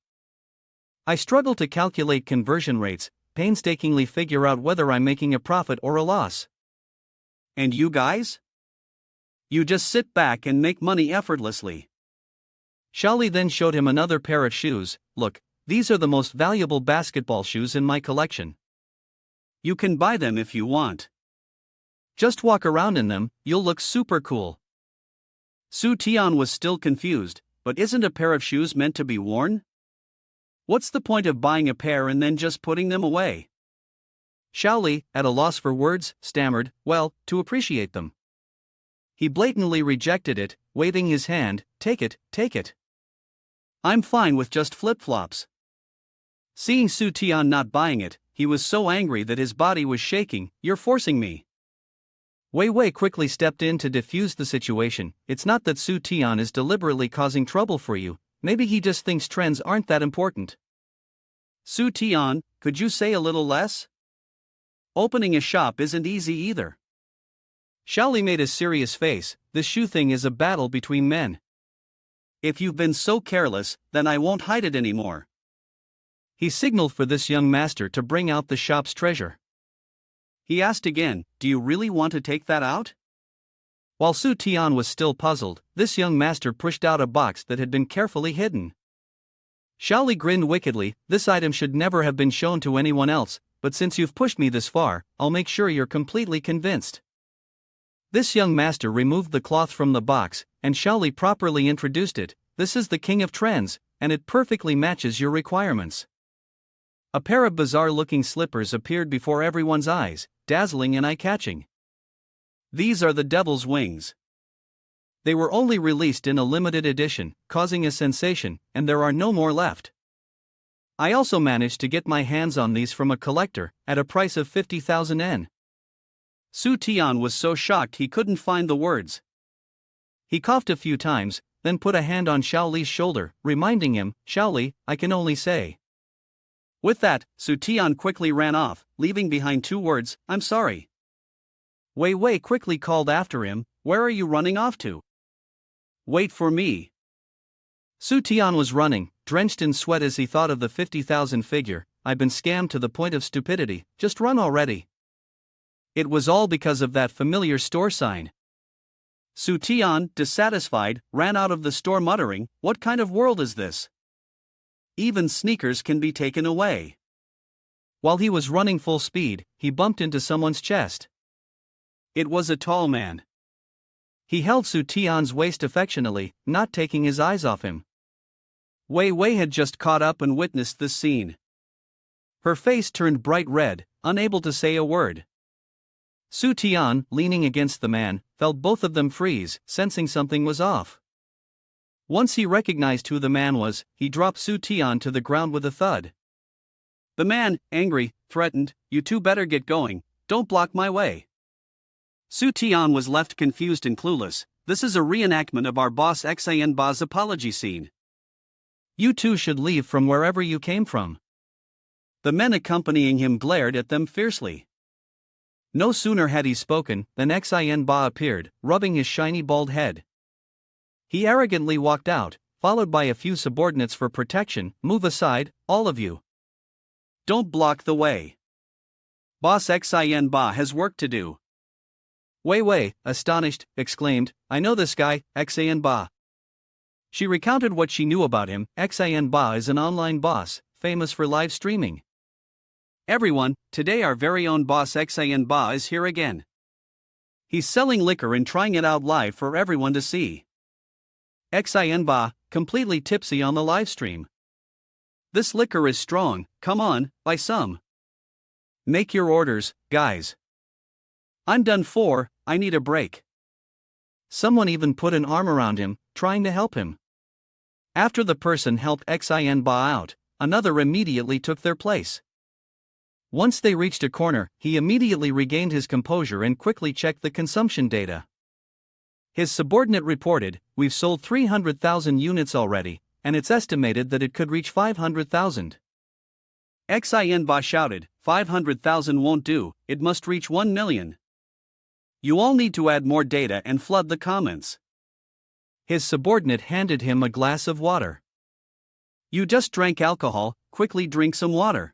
I struggle to calculate conversion rates, painstakingly figure out whether I'm making a profit or a loss. And you guys? You just sit back and make money effortlessly. Xiaoli then showed him another pair of shoes. Look, these are the most valuable basketball shoes in my collection. You can buy them if you want. Just walk around in them, you'll look super cool. Su Tian was still confused, but isn't a pair of shoes meant to be worn? What's the point of buying a pair and then just putting them away? Xiaoli, at a loss for words, stammered, well, to appreciate them. He blatantly rejected it, waving his hand, take it, take it. I'm fine with just flip-flops. Seeing Su Tian not buying it, he was so angry that his body was shaking, you're forcing me. Wei Wei quickly stepped in to defuse the situation, it's not that Su Tian is deliberately causing trouble for you, maybe he just thinks trends aren't that important. Su Tian, could you say a little less? Opening a shop isn't easy either. Xiaoli made a serious face, this shoe thing is a battle between men. If you've been so careless, then I won't hide it anymore. He signaled for this young master to bring out the shop's treasure. He asked again, do you really want to take that out? While Su Tian was still puzzled, this young master pushed out a box that had been carefully hidden. Xiaoli grinned wickedly, this item should never have been shown to anyone else, but since you've pushed me this far, I'll make sure you're completely convinced. This young master removed the cloth from the box, and Xiaoli properly introduced it, this is the king of trends, and it perfectly matches your requirements. A pair of bizarre-looking slippers appeared before everyone's eyes, dazzling and eye-catching. These are the devil's wings. They were only released in a limited edition, causing a sensation, and there are no more left. I also managed to get my hands on these from a collector, at a price of 50,000 yen. Su Tian was so shocked he couldn't find the words. He coughed a few times, then put a hand on Xiaoli's shoulder, reminding him, "Xiaoli, I can only say." With that, Su Tian quickly ran off, leaving behind 2 words, "I'm sorry." Wei Wei quickly called after him, "Where are you running off to?" "Wait for me." Su Tian was running, drenched in sweat as he thought of the 50,000 figure. "I've been scammed to the point of stupidity, just run already." It was all because of that familiar store sign. Su Tian, dissatisfied, ran out of the store muttering, "What kind of world is this? Even sneakers can be taken away." While he was running full speed, he bumped into someone's chest. It was a tall man. He held Su Tian's waist affectionately, not taking his eyes off him. Wei Wei had just caught up and witnessed this scene. Her face turned bright red, unable to say a word. Su Tian, leaning against the man, felt both of them freeze, sensing something was off. Once he recognized who the man was, he dropped Su Tian to the ground with a thud. The man, angry, threatened, "You two better get going, don't block my way." Su Tian was left confused and clueless. "This is a reenactment of our boss Xian Ba's apology scene. You two should leave from wherever you came from." The men accompanying him glared at them fiercely. No sooner had he spoken than Xian Ba appeared, rubbing his shiny bald head. He arrogantly walked out, followed by a few subordinates for protection. "Move aside, all of you. Don't block the way. Boss Xian Ba has work to do." Wei Wei, astonished, exclaimed, "I know this guy, Xian Ba." She recounted what she knew about him. Xian Ba is an online boss, famous for live streaming. "Everyone, today our very own boss Xian Ba is here again. He's selling liquor and trying it out live for everyone to see." Xian Ba, completely tipsy on the livestream. "This liquor is strong, come on, buy some. Make your orders, guys. I'm done for, I need a break." Someone even put an arm around him, trying to help him. After the person helped Xian Ba out, another immediately took their place. Once they reached a corner, he immediately regained his composure and quickly checked the consumption data. His subordinate reported, "We've sold 300,000 units already, and it's estimated that it could reach 500,000. Xian Ba shouted, 500,000 won't do, it must reach 1 million. You all need to add more data and flood the comments." His subordinate handed him a glass of water. "You just drank alcohol, quickly drink some water."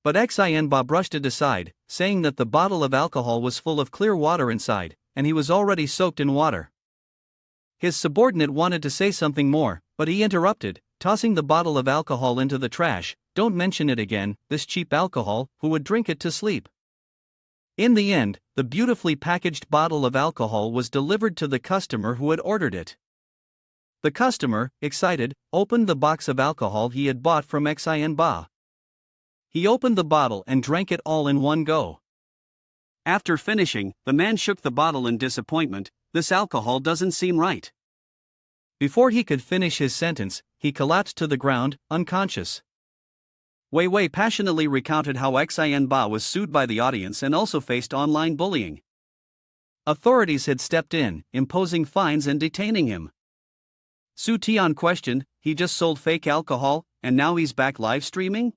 But Xian Ba brushed it aside, saying that the bottle of alcohol was full of clear water inside, and he was already soaked in water. His subordinate wanted to say something more, but he interrupted, tossing the bottle of alcohol into the trash. "Don't mention it again, this cheap alcohol, who would drink it to sleep?" In the end, the beautifully packaged bottle of alcohol was delivered to the customer who had ordered it. The customer, excited, opened the box of alcohol he had bought from Xian Ba. He opened the bottle and drank it all in one go. After finishing, the man shook the bottle in disappointment. "This alcohol doesn't seem right." Before he could finish his sentence, he collapsed to the ground, unconscious. Wei Wei passionately recounted how Xian Ba was sued by the audience and also faced online bullying. Authorities had stepped in, imposing fines and detaining him. Su Tian questioned, "He just sold fake alcohol, and now he's back live streaming?"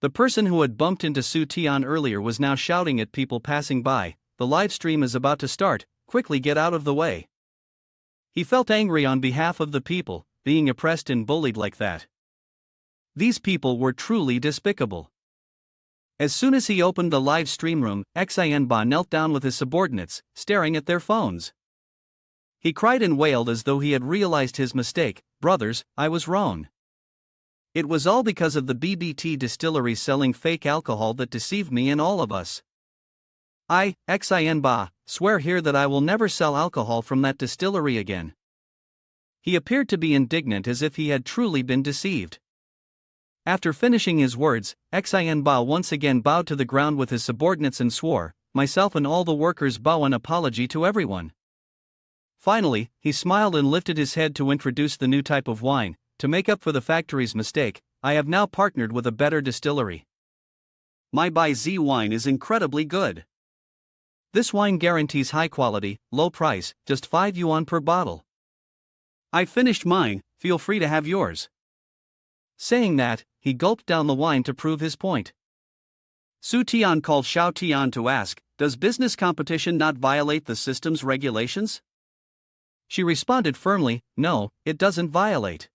The person who had bumped into Su Tian earlier was now shouting at people passing by, "The live stream is about to start, quickly get out of the way." He felt angry on behalf of the people, being oppressed and bullied like that. These people were truly despicable. As soon as he opened the live stream room, Xian Ba knelt down with his subordinates, staring at their phones. He cried and wailed as though he had realized his mistake. "Brothers, I was wrong. It was all because of the BBT distillery selling fake alcohol that deceived me and all of us. I, Xian Ba, swear here that I will never sell alcohol from that distillery again." He appeared to be indignant as if he had truly been deceived. After finishing his words, Xian Ba once again bowed to the ground with his subordinates and swore, "Myself and all the workers bow an apology to everyone. Finally, he smiled and lifted his head to introduce the new type of wine. To make up for the factory's mistake, I have now partnered with a better distillery. My by Z wine is incredibly good. This wine guarantees high quality, low price, just 5 yuan per bottle. I finished mine, feel free to have yours. Saying that, he gulped down the wine to prove his point. Su Tian called Xiao Tian to ask, does business competition not violate the system's regulations? She responded firmly, no, it doesn't violate.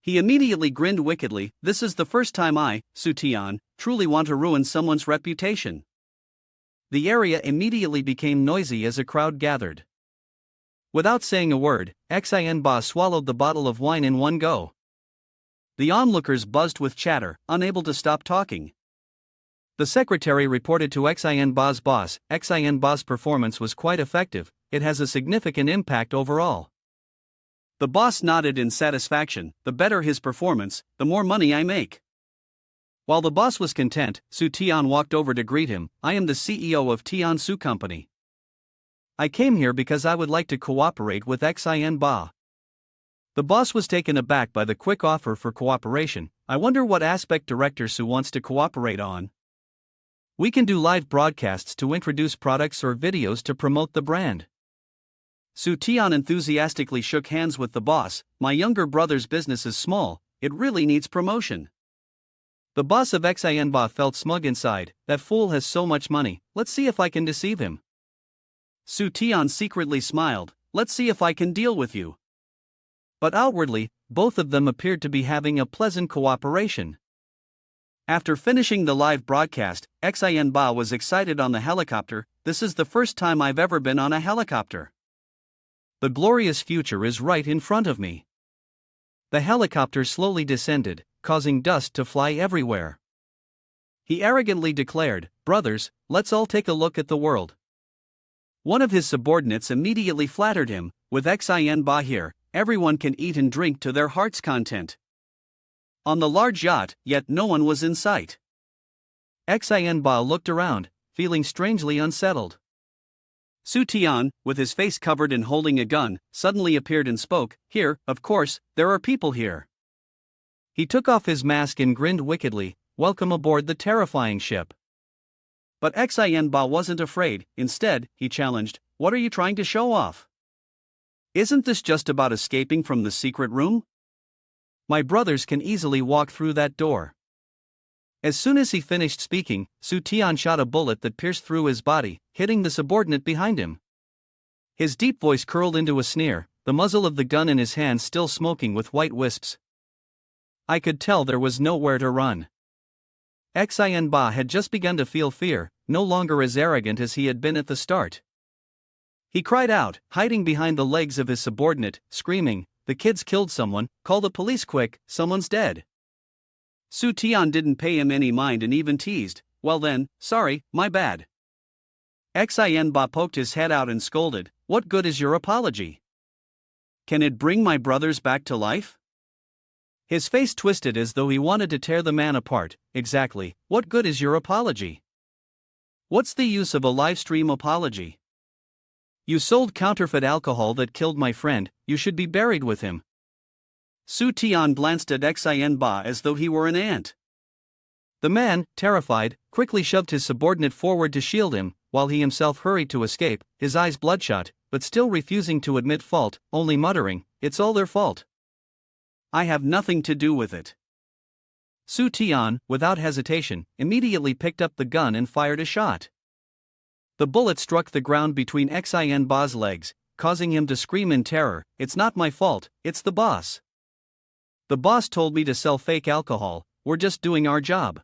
He immediately grinned wickedly, this is the first time I, Su Tian, truly want to ruin someone's reputation. The area immediately became noisy as a crowd gathered. Without saying a word, Xian Ba swallowed the bottle of wine in one go. The onlookers buzzed with chatter, unable to stop talking. The secretary reported to Xian Ba's boss, Xian Ba's performance was quite effective, it has a significant impact overall. The boss nodded in satisfaction, the better his performance, the more money I make. While the boss was content, Su Tian walked over to greet him, I am the CEO of Tiansu Company. I came here because I would like to cooperate with Xian Ba. The boss was taken aback by the quick offer for cooperation. I wonder what aspect Director Su wants to cooperate on. We can do live broadcasts to introduce products or videos to promote the brand. Su Tian enthusiastically shook hands with the boss. My younger brother's business is small, it really needs promotion. The boss of Xian Ba felt smug inside, that fool has so much money, let's see if I can deceive him. Su Tian secretly smiled, let's see if I can deal with you. But outwardly, both of them appeared to be having a pleasant cooperation. After finishing the live broadcast, Xian Ba was excited on the helicopter, this is the first time I've ever been on a helicopter. The glorious future is right in front of me. The helicopter slowly descended, causing dust to fly everywhere. He arrogantly declared, brothers, let's all take a look at the world. One of his subordinates immediately flattered him, with Xian Ba here, everyone can eat and drink to their heart's content. On the large yacht, yet no one was in sight. Xian Ba looked around, feeling strangely unsettled. Su Tian, with his face covered and holding a gun, suddenly appeared and spoke, here, of course, there are people here. He took off his mask and grinned wickedly, welcome aboard the terrifying ship. But Xian Ba wasn't afraid, instead, he challenged, what are you trying to show off? Isn't this just about escaping from the secret room? My brothers can easily walk through that door. As soon as he finished speaking, Su Tian shot a bullet that pierced through his body, hitting the subordinate behind him. His deep voice curled into a sneer, the muzzle of the gun in his hand still smoking with white wisps. I could tell there was nowhere to run. Xian Ba had just begun to feel fear, no longer as arrogant as he had been at the start. He cried out, hiding behind the legs of his subordinate, screaming, the kids killed someone, call the police quick, someone's dead. Su Tian didn't pay him any mind and even teased, well then, sorry, my bad. Xian Ba poked his head out and scolded, what good is your apology? Can it bring my brothers back to life? His face twisted as though he wanted to tear the man apart. Exactly, what good is your apology? What's the use of a live stream apology? You sold counterfeit alcohol that killed my friend, you should be buried with him. Su Tian glanced at Xian Ba as though he were an ant. The man, terrified, quickly shoved his subordinate forward to shield him, while he himself hurried to escape, his eyes bloodshot, but still refusing to admit fault, only muttering, it's all their fault. I have nothing to do with it. Su Tian, without hesitation, immediately picked up the gun and fired a shot. The bullet struck the ground between Xian Ba's legs, causing him to scream in terror, it's not my fault, it's the boss. The boss told me to sell fake alcohol, we're just doing our job.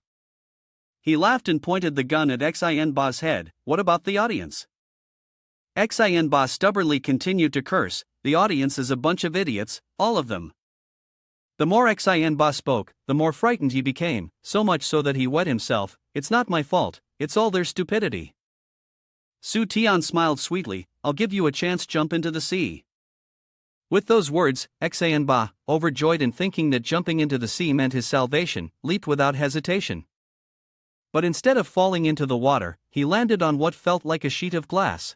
He laughed and pointed the gun at Xian Ba's head, what about the audience? Xian Ba stubbornly continued to curse, the audience is a bunch of idiots, all of them. The more Xian Ba spoke, the more frightened he became, so much so that he wet himself, it's not my fault, it's all their stupidity. Su Tian smiled sweetly, I'll give you a chance, jump into the sea. With those words, Xian Ba, overjoyed and thinking that jumping into the sea meant his salvation, leaped without hesitation. But instead of falling into the water, he landed on what felt like a sheet of glass.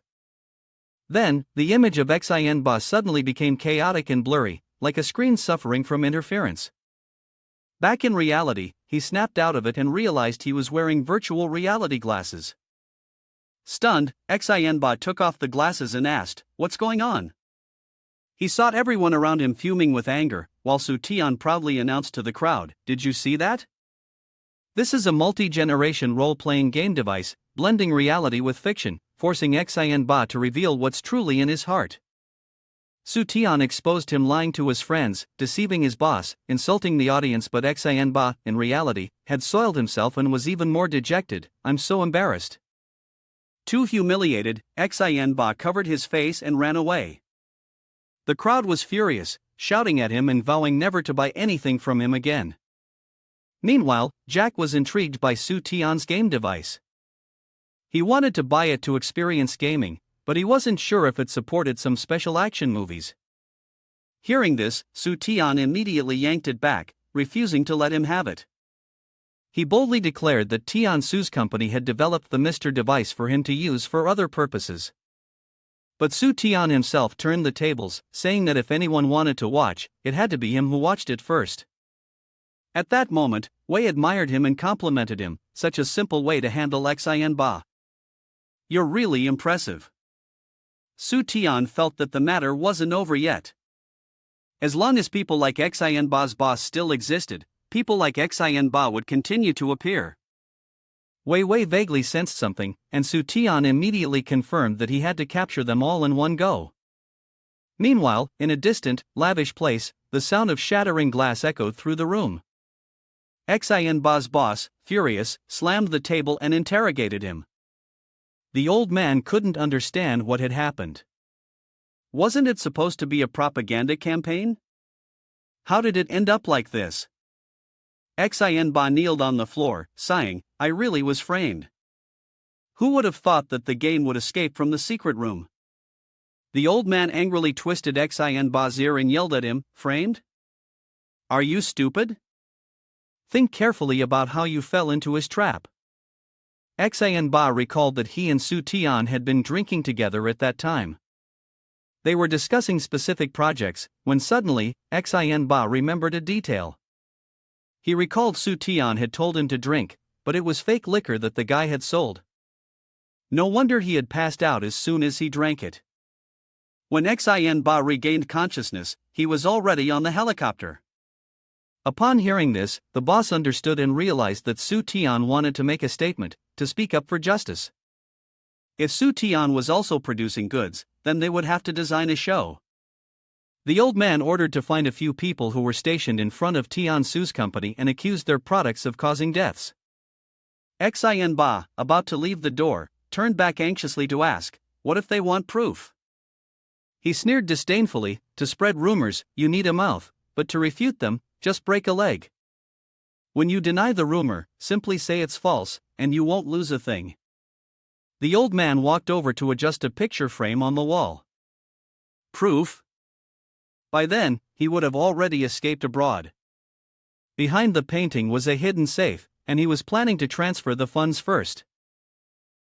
Then, the image of Xin Ba suddenly became chaotic and blurry, like a screen suffering from interference. Back in reality, he snapped out of it and realized he was wearing virtual reality glasses. Stunned, Xin Ba took off the glasses and asked, "What's going on?" He saw everyone around him fuming with anger, while Su Tian proudly announced to the crowd, "Did you see that? This is a multi-generation role-playing game device, blending reality with fiction, forcing Xin Ba to reveal what's truly in his heart." Su Tian exposed him lying to his friends, deceiving his boss, insulting the audience, but Xin Ba, in reality, had soiled himself and was even more dejected. "I'm so embarrassed." Too humiliated, Xin Ba covered his face and ran away. The crowd was furious, shouting at him and vowing never to buy anything from him again. Meanwhile, Jack was intrigued by Su Tian's game device. He wanted to buy it to experience gaming, but he wasn't sure if it supported some special action movies. Hearing this, Su Tian immediately yanked it back, refusing to let him have it. He boldly declared that Tian Su's company had developed the Mr. device for him to use for other purposes. But Su Tian himself turned the tables, saying that if anyone wanted to watch, it had to be him who watched it first. At that moment, Wei admired him and complimented him, "Such a simple way to handle Xin Ba. You're really impressive." Su Tian felt that the matter wasn't over yet. As long as people like Xin Ba's boss still existed, people like Xin Ba would continue to appear. Wei vaguely sensed something, and Su Tian immediately confirmed that he had to capture them all in one go. Meanwhile, in a distant, lavish place, the sound of shattering glass echoed through the room. Xin Ba's boss, furious, slammed the table and interrogated him. The old man couldn't understand what had happened. Wasn't it supposed to be a propaganda campaign? How did it end up like this? Xin Ba kneeled on the floor, sighing, "I really was framed. Who would have thought that the game would escape from the secret room?" The old man angrily twisted Xin Ba's ear and yelled at him, "Framed? Are you stupid? Think carefully about how you fell into his trap." Xin Ba recalled that he and Su Tian had been drinking together at that time. They were discussing specific projects, when suddenly, Xin Ba remembered a detail. He recalled Su Tian had told him to drink, but it was fake liquor that the guy had sold. No wonder he had passed out as soon as he drank it. When Xin Ba regained consciousness, he was already on the helicopter. Upon hearing this, the boss understood and realized that Su Tian wanted to make a statement, to speak up for justice. If Su Tian was also producing goods, then they would have to design a show. The old man ordered to find a few people who were stationed in front of Tian Su's company and accused their products of causing deaths. Xin Ba, about to leave the door, turned back anxiously to ask, "What if they want proof?" He sneered disdainfully, "To spread rumors, you need a mouth, but to refute them, just break a leg. When you deny the rumor, simply say it's false, and you won't lose a thing." The old man walked over to adjust a picture frame on the wall. Proof? By then, he would have already escaped abroad. Behind the painting was a hidden safe, and he was planning to transfer the funds first.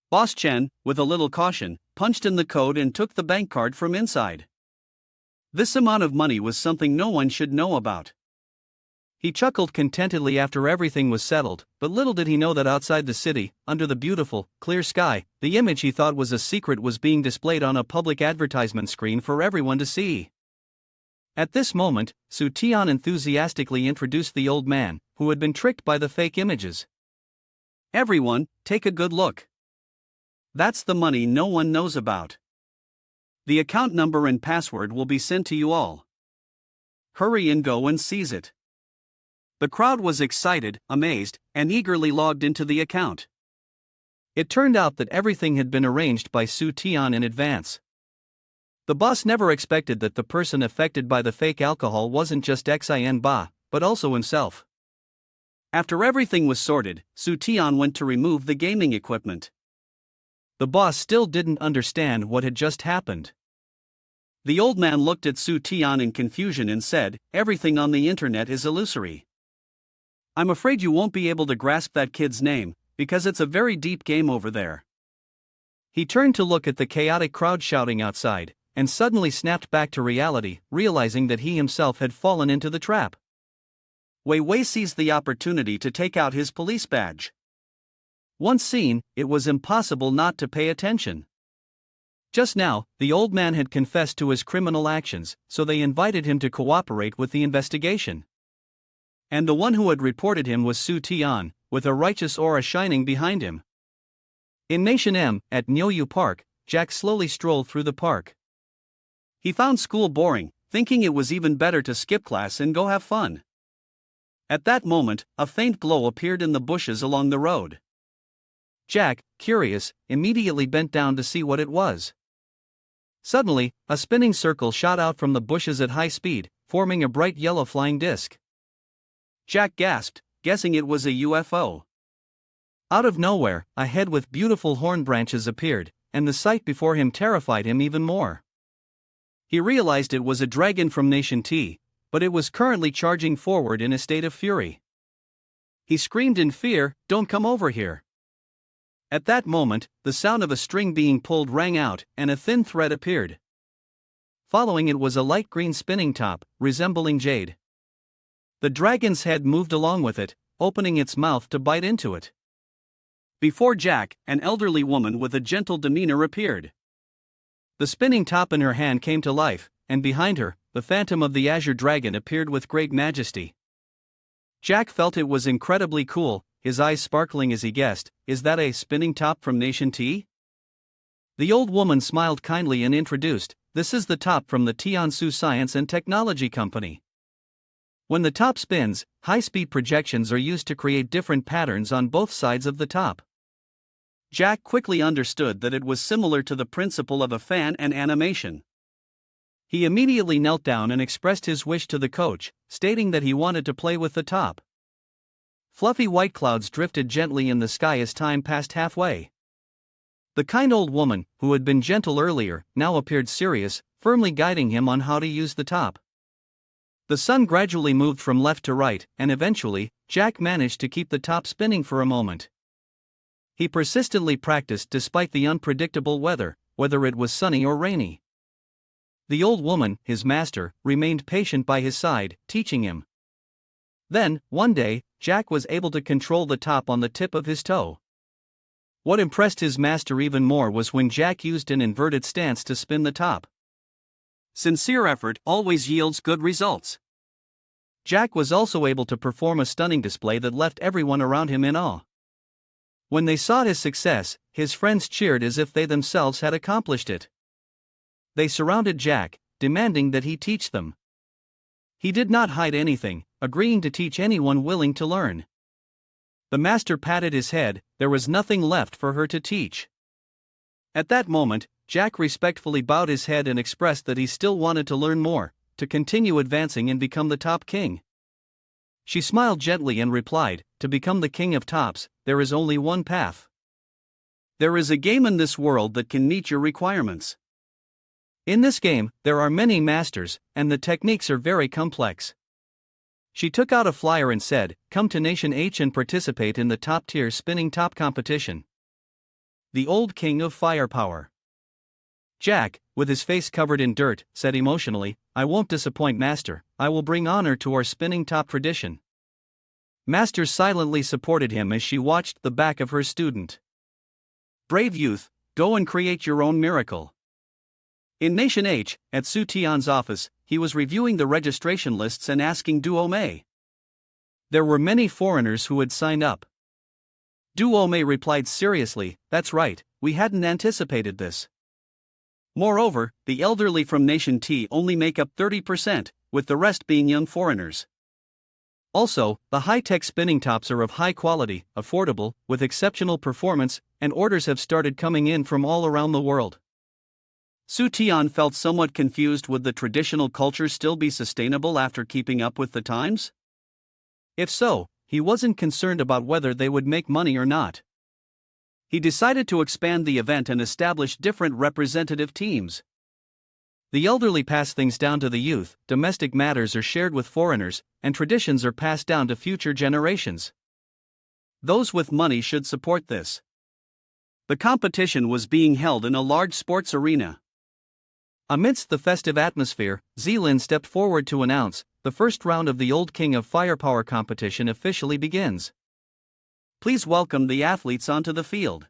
Boss Chen, with a little caution, punched in the code and took the bank card from inside. This amount of money was something no one should know about. He chuckled contentedly after everything was settled, but little did he know that outside the city, under the beautiful, clear sky, the image he thought was a secret was being displayed on a public advertisement screen for everyone to see. At this moment, Su Tian enthusiastically introduced the old man, who had been tricked by the fake images. "Everyone, take a good look. That's the money no one knows about. The account number and password will be sent to you all. Hurry and go and seize it." The crowd was excited, amazed, and eagerly logged into the account. It turned out that everything had been arranged by Su Tian in advance. The boss never expected that the person affected by the fake alcohol wasn't just Xin Ba, but also himself. After everything was sorted, Su Tian went to remove the gaming equipment. The boss still didn't understand what had just happened. The old man looked at Su Tian in confusion and said, "Everything on the internet is illusory. I'm afraid you won't be able to grasp that kid's name, because it's a very deep game over there." He turned to look at the chaotic crowd shouting outside, and suddenly snapped back to reality, realizing that he himself had fallen into the trap. Wei Wei seized the opportunity to take out his police badge. Once seen, it was impossible not to pay attention. Just now, the old man had confessed to his criminal actions, so they invited him to cooperate with the investigation. And the one who had reported him was Su Tian, with a righteous aura shining behind him. In Nation M, at Nyoyu Park, Jack slowly strolled through the park. He found school boring, thinking it was even better to skip class and go have fun. At that moment, a faint glow appeared in the bushes along the road. Jack, curious, immediately bent down to see what it was. Suddenly, a spinning circle shot out from the bushes at high speed, forming a bright yellow flying disc. Jack gasped, guessing it was a UFO. Out of nowhere, a head with beautiful horn branches appeared, and the sight before him terrified him even more. He realized it was a dragon from Nation T, but it was currently charging forward in a state of fury. He screamed in fear, "Don't come over here!" At that moment, the sound of a string being pulled rang out, and a thin thread appeared. Following it was a light green spinning top, resembling jade. The dragon's head moved along with it, opening its mouth to bite into it. Before Jack, an elderly woman with a gentle demeanor appeared. The spinning top in her hand came to life, and behind her, the phantom of the azure dragon appeared with great majesty. Jack felt it was incredibly cool, his eyes sparkling as he guessed, "Is that a spinning top from Nation T?" The old woman smiled kindly and introduced, "This is the top from the Tiansu Science and Technology Company. When the top spins, high-speed projections are used to create different patterns on both sides of the top." Jack quickly understood that it was similar to the principle of a fan and animation. He immediately knelt down and expressed his wish to the coach, stating that he wanted to play with the top. Fluffy white clouds drifted gently in the sky as time passed halfway. The kind old woman, who had been gentle earlier, now appeared serious, firmly guiding him on how to use the top. The sun gradually moved from left to right, and eventually, Jack managed to keep the top spinning for a moment. He persistently practiced despite the unpredictable weather, whether it was sunny or rainy. The old woman, his master, remained patient by his side, teaching him. Then, one day, Jack was able to control the top on the tip of his toe. What impressed his master even more was when Jack used an inverted stance to spin the top. Sincere effort always yields good results. Jack was also able to perform a stunning display that left everyone around him in awe. When they saw his success, his friends cheered as if they themselves had accomplished it. They surrounded Jack, demanding that he teach them. He did not hide anything, agreeing to teach anyone willing to learn. The master patted his head, there was nothing left for her to teach. At that moment, Jack respectfully bowed his head and expressed that he still wanted to learn more, to continue advancing and become the top king. She smiled gently and replied, "To become the king of tops, there is only one path. There is a game in this world that can meet your requirements. In this game, there are many masters, and the techniques are very complex." She took out a flyer and said, "Come to Nation H and participate in the top-tier spinning top competition. The old king of firepower." Jack, with his face covered in dirt, said emotionally, "I won't disappoint Master, I will bring honor to our spinning top tradition." Master silently supported him as she watched the back of her student. "Brave youth, go and create your own miracle." In Nation H, at Su Tian's office, he was reviewing the registration lists and asking Duo Mei. There were many foreigners who had signed up. Duo Mei replied seriously, "That's right, we hadn't anticipated this. Moreover, the elderly from Nation T only make up 30%, with the rest being young foreigners. Also, the high-tech spinning tops are of high quality, affordable, with exceptional performance, and orders have started coming in from all around the world." Su Tian felt somewhat confused. Would the traditional culture still be sustainable after keeping up with the times? If so, he wasn't concerned about whether they would make money or not. He decided to expand the event and establish different representative teams. The elderly pass things down to the youth, domestic matters are shared with foreigners, and traditions are passed down to future generations. Those with money should support this. The competition was being held in a large sports arena. Amidst the festive atmosphere, Zilin stepped forward to announce, the first round of the Old King of Firepower competition officially begins. Please welcome the athletes onto the field.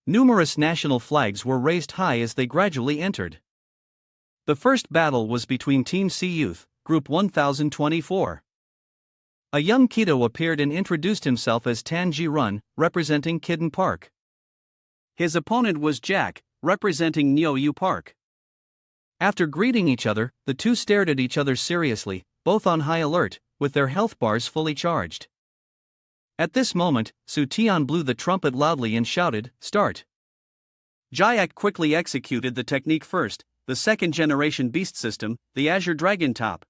Numerous national flags were raised high as they gradually entered. The first battle was between Team C Youth, Group 1024. A young Kido appeared and introduced himself as Tan Ji-run, representing Kidden Park. His opponent was Jack, representing Nyoyu Park. After greeting each other, the two stared at each other seriously, both on high alert, with their health bars fully charged. At this moment, Su Tian blew the trumpet loudly and shouted, "Start!" Jayak quickly executed the technique first, the second-generation beast system, the Azure Dragon Top.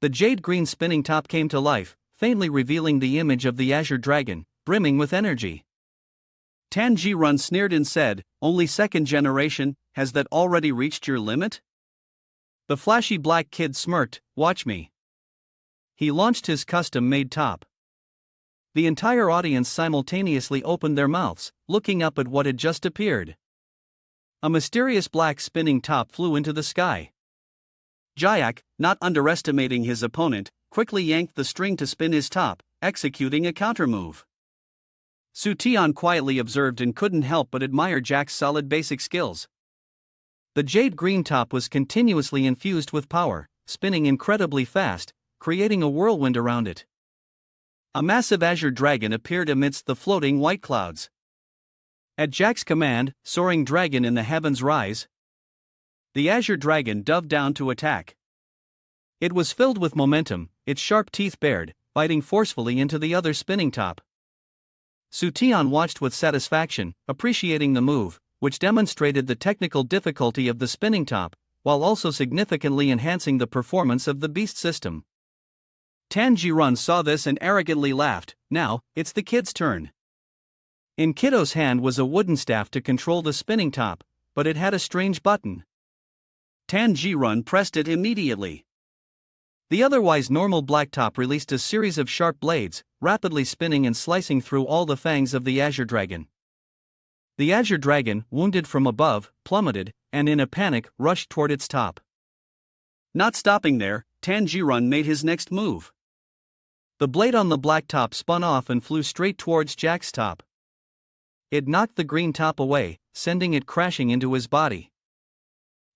The jade-green spinning top came to life, faintly revealing the image of the Azure Dragon, brimming with energy. Tan Ji-run sneered and said, "Only second generation, has that already reached your limit?" The flashy black kid smirked, "Watch me." He launched his custom-made top. The entire audience simultaneously opened their mouths, looking up at what had just appeared. A mysterious black spinning top flew into the sky. Jayak, not underestimating his opponent, quickly yanked the string to spin his top, executing a countermove. Su Tian quietly observed and couldn't help but admire Jack's solid basic skills. The jade green top was continuously infused with power, spinning incredibly fast, creating a whirlwind around it. A massive azure dragon appeared amidst the floating white clouds. At Jack's command, soaring dragon in the heavens rise. The azure dragon dove down to attack. It was filled with momentum, its sharp teeth bared, biting forcefully into the other spinning top. Su Tian watched with satisfaction, appreciating the move, which demonstrated the technical difficulty of the spinning top, while also significantly enhancing the performance of the beast system. Tan Ji-run saw this and arrogantly laughed. "Now, it's the kid's turn." In Kido's hand was a wooden staff to control the spinning top, but it had a strange button. Tan Ji-run pressed it immediately. The otherwise normal black top released a series of sharp blades, rapidly spinning and slicing through all the fangs of the Azure Dragon. The Azure Dragon, wounded from above, plummeted, and in a panic, rushed toward its top. Not stopping there, Tan Ji-run made his next move. The blade on the black top spun off and flew straight towards Jack's top. It knocked the green top away, sending it crashing into his body.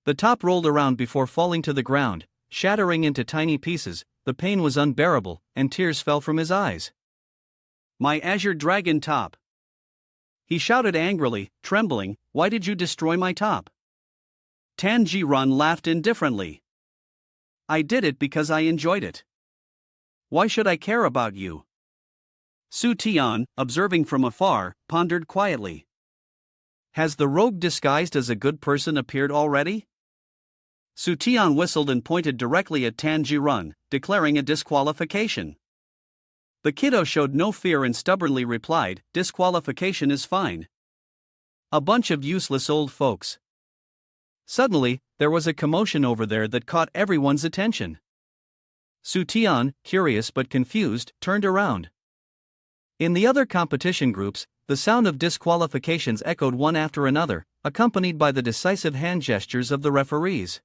The top rolled around before falling to the ground, shattering into tiny pieces. The pain was unbearable, and tears fell from his eyes. "My Azure Dragon Top!" he shouted angrily, trembling. "Why did you destroy my top?" Tan Ji-run laughed indifferently. "I did it because I enjoyed it. Why should I care about you?" Su Tian, observing from afar, pondered quietly. Has the rogue disguised as a good person appeared already? Su Tian whistled and pointed directly at Tan Ji-run, declaring a disqualification. The kiddo showed no fear and stubbornly replied, "Disqualification is fine. A bunch of useless old folks." Suddenly, there was a commotion over there that caught everyone's attention. Su Tian, curious but confused, turned around. In the other competition groups, the sound of disqualifications echoed one after another, accompanied by the decisive hand gestures of the referees.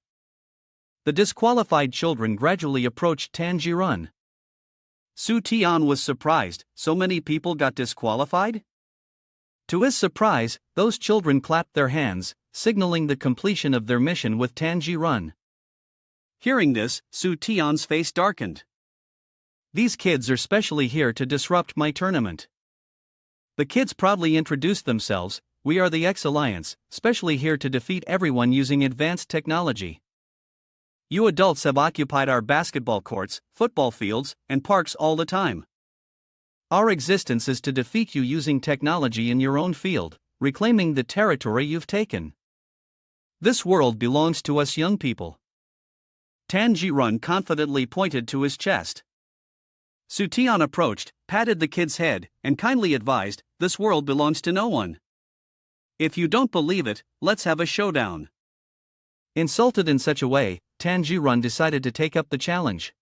The disqualified children gradually approached Tan Ji-run. Su Tian was surprised. So many people got disqualified? To his surprise, those children clapped their hands, signaling the completion of their mission with Tan Ji-run. Hearing this, Su Tian's face darkened. "These kids are specially here to disrupt my tournament." The kids proudly introduced themselves. "We are the X Alliance, specially here to defeat everyone using advanced technology. You adults have occupied our basketball courts, football fields, and parks all the time. Our existence is to defeat you using technology in your own field, reclaiming the territory you've taken. This world belongs to us young people." Tan Ji-run confidently pointed to his chest. Su Tian approached, patted the kid's head, and kindly advised, "This world belongs to no one. If you don't believe it, let's have a showdown." Insulted in such a way, Tan Ji-run decided to take up the challenge.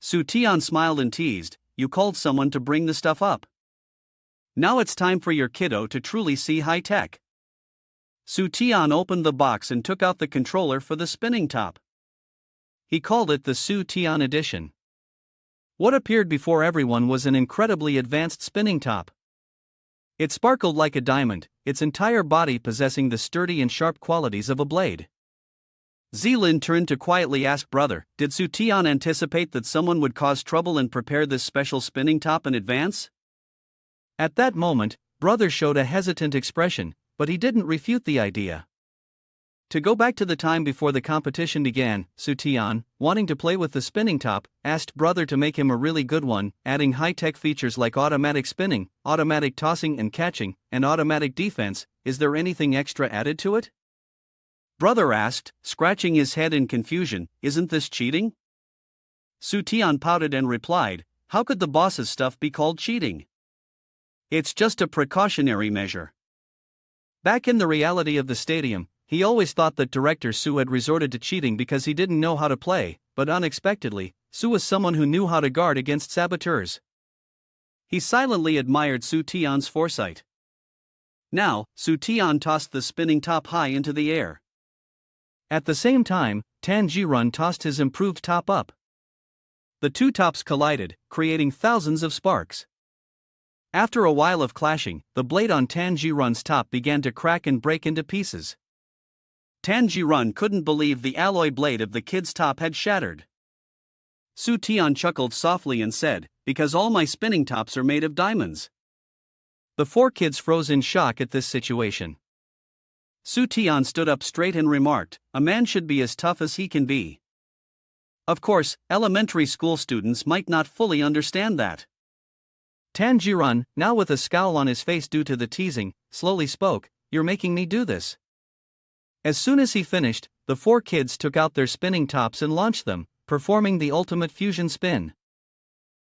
Su Tian smiled and teased, "You called someone to bring the stuff up." Now it's time for your kiddo to truly see high tech. Su Tian opened the box and took out the controller for the spinning top. He called it the Su Tian Edition. What appeared before everyone was an incredibly advanced spinning top. It sparkled like a diamond, its entire body possessing the sturdy and sharp qualities of a blade. Zilin turned to quietly ask brother, did Su Tian anticipate that someone would cause trouble and prepare this special spinning top in advance? At that moment, brother showed a hesitant expression, but he didn't refute the idea. To go back to the time before the competition began, Su Tian, wanting to play with the spinning top, asked brother to make him a really good one, adding high-tech features like automatic spinning, automatic tossing and catching, and automatic defense. Is there anything extra added to it? Brother asked, scratching his head in confusion, isn't this cheating? Su Tian pouted and replied, how could the boss's stuff be called cheating? It's just a precautionary measure. Back in the reality of the stadium, he always thought that director Su had resorted to cheating because he didn't know how to play, but unexpectedly, Su was someone who knew how to guard against saboteurs. He silently admired Su Tian's foresight. Now, Su Tian tossed the spinning top high into the air. At the same time, Tan Jirun tossed his improved top up. The two tops collided, creating thousands of sparks. After a while of clashing, the blade on Tan Jirun's top began to crack and break into pieces. Tan Jirun couldn't believe the alloy blade of the kid's top had shattered. Su Tian chuckled softly and said, because all my spinning tops are made of diamonds. The four kids froze in shock at this situation. Su Tian stood up straight and remarked, a man should be as tough as he can be. Of course, elementary school students might not fully understand that. Tan Jirun, now with a scowl on his face due to the teasing, slowly spoke, you're making me do this. As soon as he finished, the four kids took out their spinning tops and launched them, performing the ultimate fusion spin.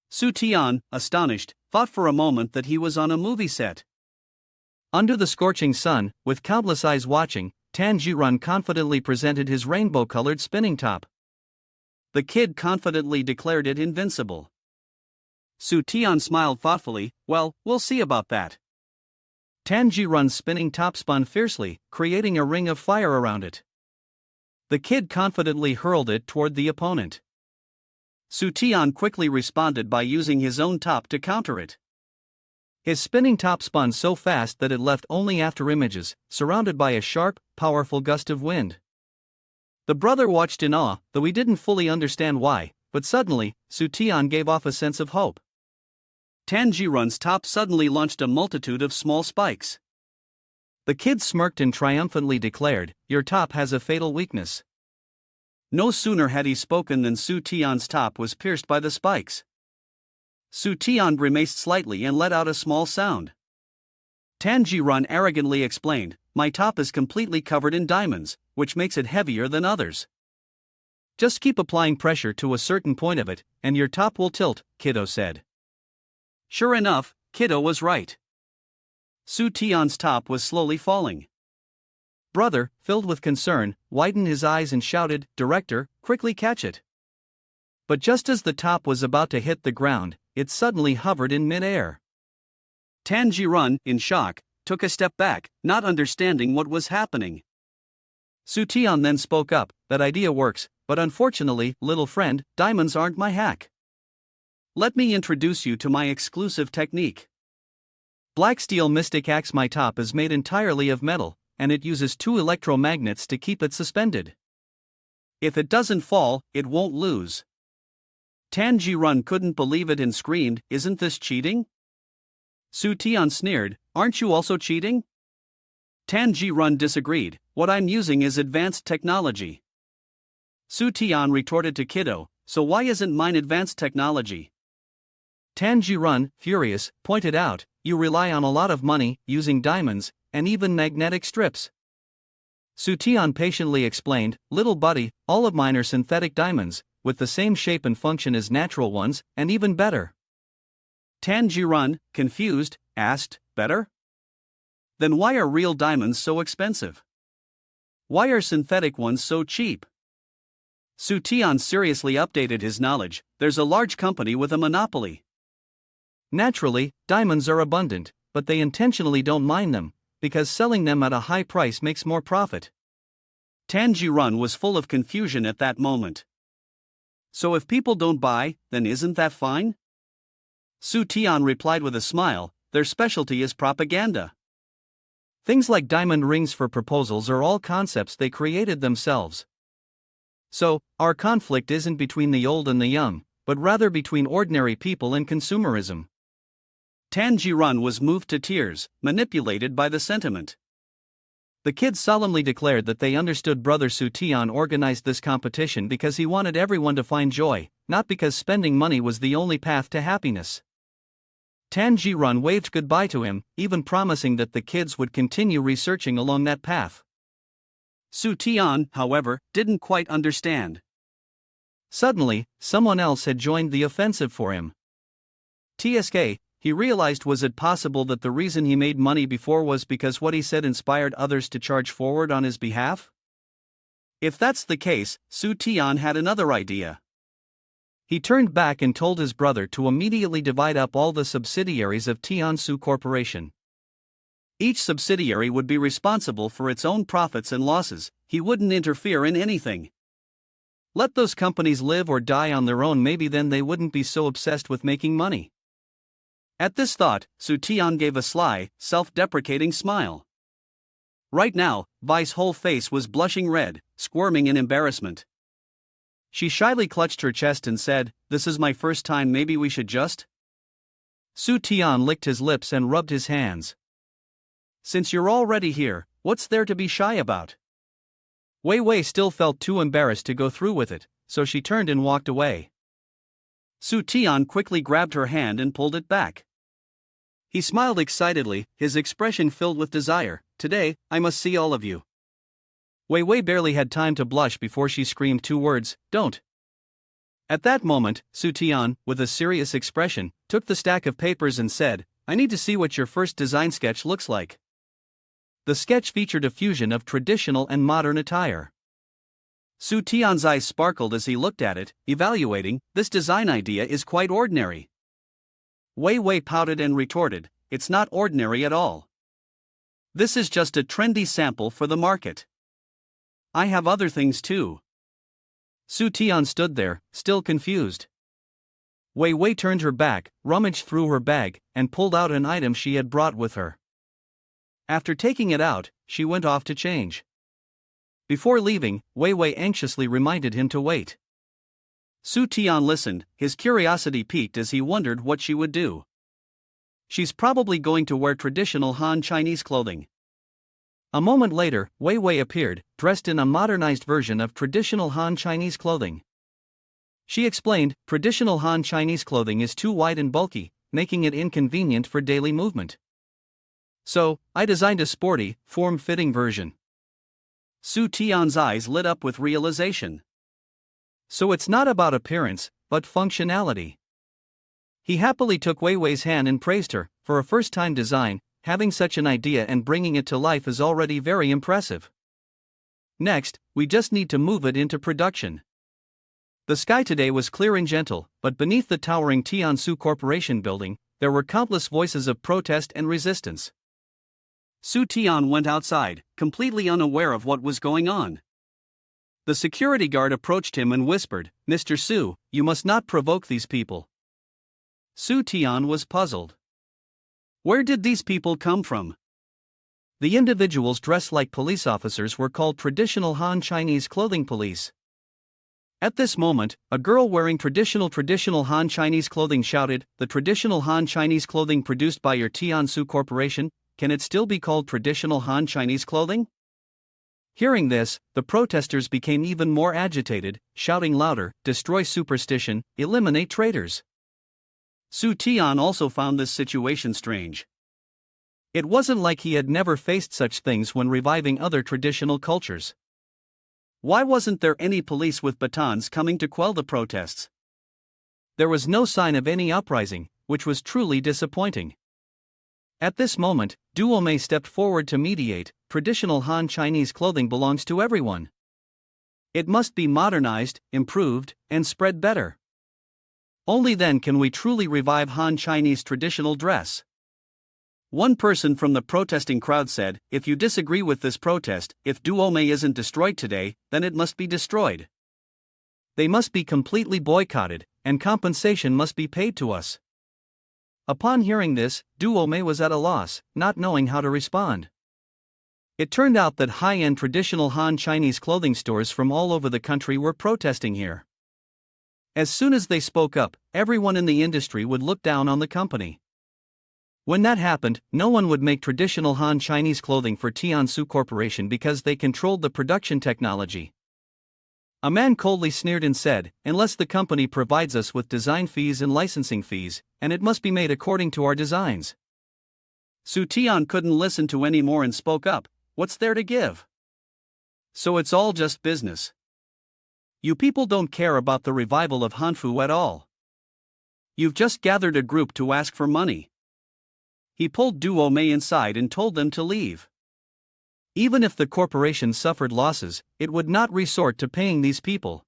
Su Tian, astonished, thought for a moment that he was on a movie set. Under the scorching sun, with countless eyes watching, Tan Jirun confidently presented his rainbow-colored spinning top. The kid confidently declared it invincible. Su Tian smiled thoughtfully, well, we'll see about that. Tan Jirun's spinning top spun fiercely, creating a ring of fire around it. The kid confidently hurled it toward the opponent. Su Tian quickly responded by using his own top to counter it. His spinning top spun so fast that it left only after images, surrounded by a sharp, powerful gust of wind. The brother watched in awe, though he didn't fully understand why, but suddenly, Su Tian gave off a sense of hope. Tan Jirun's top suddenly launched a multitude of small spikes. The kid smirked and triumphantly declared, your top has a fatal weakness. No sooner had he spoken than Su Tian's top was pierced by the spikes. Su Tian grimaced slightly and let out a small sound. Tan Jirun arrogantly explained, my top is completely covered in diamonds, which makes it heavier than others. Just keep applying pressure to a certain point of it, and your top will tilt, kiddo said. Sure enough, kiddo was right. Su Tian's top was slowly falling. Brother, filled with concern, widened his eyes and shouted, director, quickly catch it. But just as the top was about to hit the ground, it suddenly hovered in mid-air. Tan Jirun, in shock, took a step back, not understanding what was happening. Su Tian then spoke up, that idea works, but unfortunately, little friend, diamonds aren't my hack. Let me introduce you to my exclusive technique. Black Steel Mystic Axe. My top is made entirely of metal, and it uses two electromagnets to keep it suspended. If it doesn't fall, it won't lose. Tan Jirun couldn't believe it and screamed, isn't this cheating? Su Tian sneered, aren't you also cheating? Tan Jirun disagreed, what I'm using is advanced technology. Su Tian retorted to kiddo, so why isn't mine advanced technology? Tan Jirun, furious, pointed out, you rely on a lot of money, using diamonds, and even magnetic strips. Su Tian patiently explained, little buddy, all of mine are synthetic diamonds, with the same shape and function as natural ones, and even better. Tan Jirun, confused, asked, better? Then why are real diamonds so expensive? Why are synthetic ones so cheap? Su Tian seriously updated his knowledge, there's a large company with a monopoly. Naturally, diamonds are abundant, but they intentionally don't mind them, because selling them at a high price makes more profit. Tan Ji-run was full of confusion at that moment. So if people don't buy, then isn't that fine? Su Tian replied with a smile, their specialty is propaganda. Things like diamond rings for proposals are all concepts they created themselves. So, our conflict isn't between the old and the young, but rather between ordinary people and consumerism. Tan Ji-run was moved to tears, manipulated by the sentiment. The kids solemnly declared that they understood Brother Su Tian organized this competition because he wanted everyone to find joy, not because spending money was the only path to happiness. Tan Ji-run waved goodbye to him, even promising that the kids would continue researching along that path. Su Tian, however, didn't quite understand. Suddenly, someone else had joined the offensive for him. TSK, he realized, was it possible that the reason he made money before was because what he said inspired others to charge forward on his behalf? If that's the case, Su Tian had another idea. He turned back and told his brother to immediately divide up all the subsidiaries of Tansu Corporation. Each subsidiary would be responsible for its own profits and losses, he wouldn't interfere in anything. Let those companies live or die on their own, maybe then they wouldn't be so obsessed with making money. At this thought, Su Tian gave a sly, self-deprecating smile. Right now, Vi's whole face was blushing red, squirming in embarrassment. She shyly clutched her chest and said, "This is my first time, maybe we should just..." Su Tian licked his lips and rubbed his hands. "Since you're already here, what's there to be shy about?" Wei Wei still felt too embarrassed to go through with it, so she turned and walked away. Su Tian quickly grabbed her hand and pulled it back. He smiled excitedly, his expression filled with desire. "Today, I must see all of you." Wei Wei barely had time to blush before she screamed two words, "Don't." At that moment, Su Tian, with a serious expression, took the stack of papers and said, "I need to see what your first design sketch looks like." The sketch featured a fusion of traditional and modern attire. Su Tian's eyes sparkled as he looked at it, evaluating, "This design idea is quite ordinary." Wei Wei pouted and retorted, "It's not ordinary at all. This is just a trendy sample for the market. I have other things too." Su Tian stood there, still confused. Wei Wei turned her back, rummaged through her bag, and pulled out an item she had brought with her. After taking it out, she went off to change. Before leaving, Wei Wei anxiously reminded him to wait. Su Tian listened, his curiosity piqued as he wondered what she would do. She's probably going to wear traditional Han Chinese clothing. A moment later, Wei Wei appeared, dressed in a modernized version of traditional Han Chinese clothing. She explained, "Traditional Han Chinese clothing is too wide and bulky, making it inconvenient for daily movement. So, I designed a sporty, form-fitting version." Su Tian's eyes lit up with realization. So it's not about appearance, but functionality. He happily took Wei Wei's hand and praised her. For a first-time design, having such an idea and bringing it to life is already very impressive. Next, we just need to move it into production. The sky today was clear and gentle, but beneath the towering Tansu Corporation building, there were countless voices of protest and resistance. Su Tian went outside, completely unaware of what was going on. The security guard approached him and whispered, "Mr. Su, you must not provoke these people." Su Tian was puzzled. Where did these people come from? The individuals dressed like police officers were called traditional Han Chinese clothing police. At this moment, a girl wearing traditional Han Chinese clothing shouted, "The traditional Han Chinese clothing produced by your Tansu Corporation, can it still be called traditional Han Chinese clothing?" Hearing this, the protesters became even more agitated, shouting louder, "Destroy superstition, eliminate traitors." Su Tian also found this situation strange. It wasn't like he had never faced such things when reviving other traditional cultures. Why wasn't there any police with batons coming to quell the protests? There was no sign of any uprising, which was truly disappointing. At this moment, Duo Mei stepped forward to mediate. Traditional Han Chinese clothing belongs to everyone. It must be modernized, improved, and spread better. Only then can we truly revive Han Chinese traditional dress. One person from the protesting crowd said, "If you disagree with this protest, if Duome isn't destroyed today, then it must be destroyed. They must be completely boycotted, and compensation must be paid to us." Upon hearing this, Duome was at a loss, not knowing how to respond. It turned out that high-end traditional Han Chinese clothing stores from all over the country were protesting here. As soon as they spoke up, everyone in the industry would look down on the company. When that happened, no one would make traditional Han Chinese clothing for Tansu Corporation because they controlled the production technology. A man coldly sneered and said, "Unless the company provides us with design fees and licensing fees, and it must be made according to our designs." Su Tian couldn't listen to any more and spoke up, "What's there to give? So it's all just business. You people don't care about the revival of Hanfu at all. You've just gathered a group to ask for money." He pulled Duome inside and told them to leave. Even if the corporation suffered losses, it would not resort to paying these people.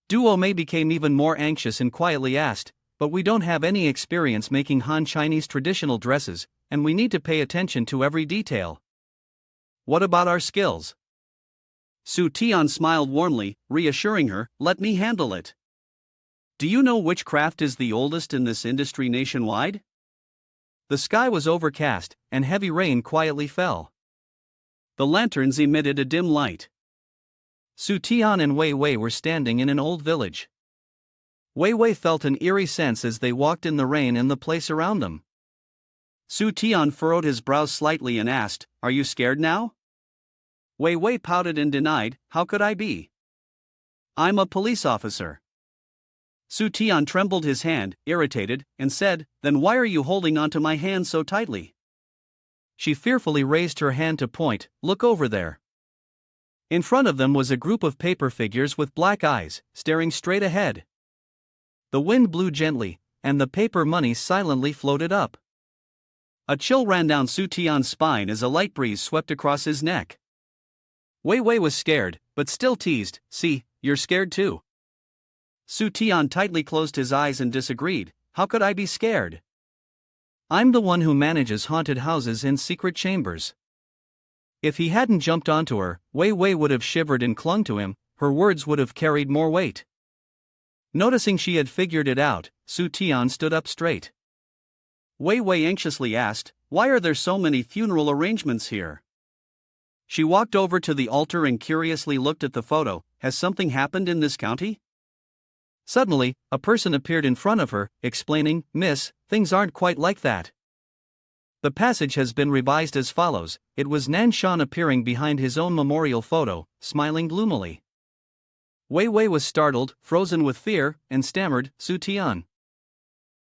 Duome became even more anxious and quietly asked, "But we don't have any experience making Han Chinese traditional dresses, and we need to pay attention to every detail. What about our skills?" Su Tian smiled warmly, reassuring her, "Let me handle it. Do you know which craft is the oldest in this industry nationwide?" The sky was overcast, and heavy rain quietly fell. The lanterns emitted a dim light. Su Tian and Wei Wei were standing in an old village. Wei Wei felt an eerie sense as they walked in the rain and the place around them. Su Tian furrowed his brows slightly and asked, "Are you scared now?" Wei Wei pouted and denied, "How could I be? I'm a police officer." Su Tian trembled his hand, irritated, and said, "Then why are you holding onto my hand so tightly?" She fearfully raised her hand to point, "Look over there." In front of them was a group of paper figures with black eyes, staring straight ahead. The wind blew gently, and the paper money silently floated up. A chill ran down Su Tian's spine as a light breeze swept across his neck. Wei Wei was scared, but still teased, "See, you're scared too." Su Tian tightly closed his eyes and disagreed, "How could I be scared? I'm the one who manages haunted houses and secret chambers." If he hadn't jumped onto her, Wei Wei would have shivered and clung to him, her words would have carried more weight. Noticing she had figured it out, Su Tian stood up straight. Wei Wei anxiously asked, "Why are there so many funeral arrangements here?" She walked over to the altar and curiously looked at the photo. "Has something happened in this county?" Suddenly, a person appeared in front of her, explaining, "Miss, things aren't quite like that. The passage has been revised as follows." It was Nanshan appearing behind his own memorial photo, smiling gloomily. Wei Wei was startled, frozen with fear, and stammered, "Su Tian."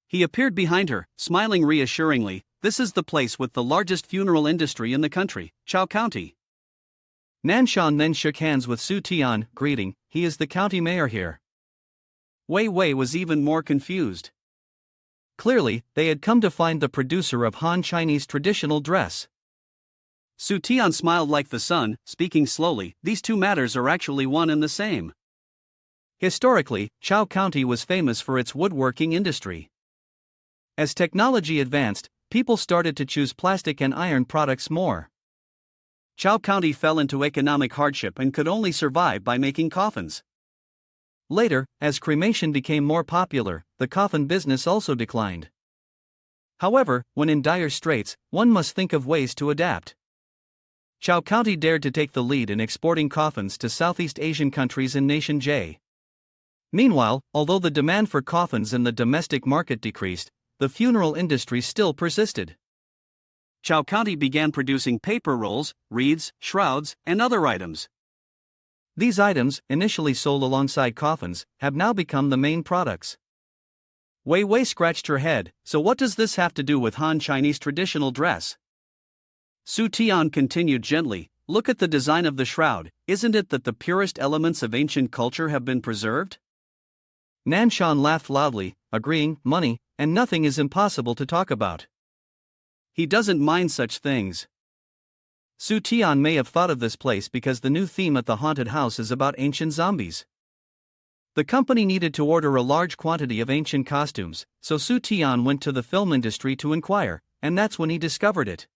He appeared behind her, smiling reassuringly, "This is the place with the largest funeral industry in the country, Chao County." Nanshan then shook hands with Su Tian, greeting, "He is the county mayor here." Wei Wei was even more confused. Clearly, they had come to find the producer of Han Chinese traditional dress. Su Tian smiled like the sun, speaking slowly, "These two matters are actually one and the same." Historically, Chao County was famous for its woodworking industry. As technology advanced, people started to choose plastic and iron products more. Chao County fell into economic hardship and could only survive by making coffins. Later, as cremation became more popular, the coffin business also declined. However, when in dire straits, one must think of ways to adapt. Chao County dared to take the lead in exporting coffins to Southeast Asian countries and Nation J. Meanwhile, although the demand for coffins in the domestic market decreased, the funeral industry still persisted. Chao County began producing paper rolls, wreaths, shrouds, and other items. These items, initially sold alongside coffins, have now become the main products. Wei Wei scratched her head, "So what does this have to do with Han Chinese traditional dress?" Su Tian continued gently, "Look at the design of the shroud, isn't it that the purest elements of ancient culture have been preserved?" Nanshan laughed loudly, agreeing, "Money, and nothing is impossible to talk about. He doesn't mind such things." Su Tian may have thought of this place because the new theme at the haunted house is about ancient zombies. The company needed to order a large quantity of ancient costumes, so Su Tian went to the film industry to inquire, and that's when he discovered it.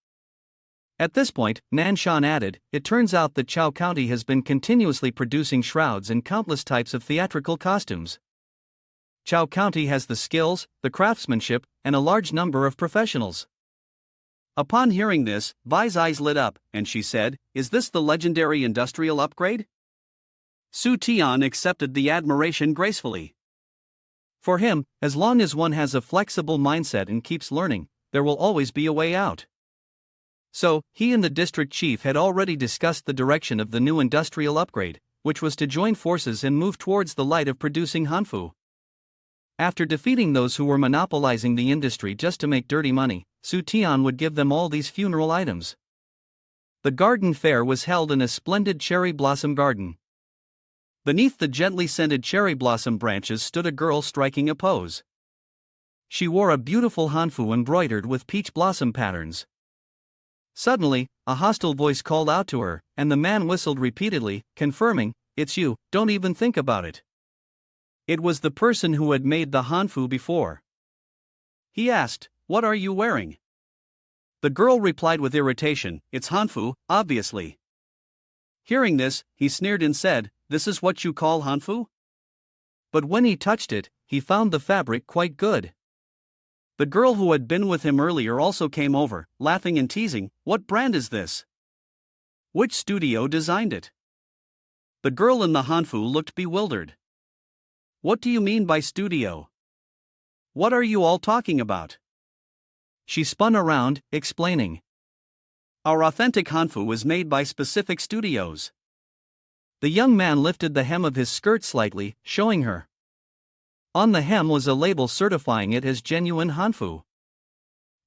At this point, Nanshan added, it turns out that Chao County has been continuously producing shrouds and countless types of theatrical costumes. Chao County has the skills, the craftsmanship, and a large number of professionals. Upon hearing this, Vi's eyes lit up, and she said, is this the legendary industrial upgrade? Su Tian accepted the admiration gracefully. For him, as long as one has a flexible mindset and keeps learning, there will always be a way out. So, he and the district chief had already discussed the direction of the new industrial upgrade, which was to join forces and move towards the light of producing hanfu. After defeating those who were monopolizing the industry just to make dirty money, Su Tian would give them all these funeral items. The garden fair was held in a splendid cherry blossom garden. Beneath the gently scented cherry blossom branches stood a girl striking a pose. She wore a beautiful hanfu embroidered with peach blossom patterns. Suddenly, a hostile voice called out to her, and the man whistled repeatedly, confirming, it's you, don't even think about it. It was the person who had made the hanfu before. He asked, what are you wearing? The girl replied with irritation, it's hanfu, obviously. Hearing this, he sneered and said, this is what you call hanfu? But when he touched it, he found the fabric quite good. The girl who had been with him earlier also came over, laughing and teasing, what brand is this? Which studio designed it? The girl in the hanfu looked bewildered. What do you mean by studio? What are you all talking about? She spun around, explaining. Our authentic hanfu is made by specific studios. The young man lifted the hem of his skirt slightly, showing her. On the hem was a label certifying it as genuine hanfu.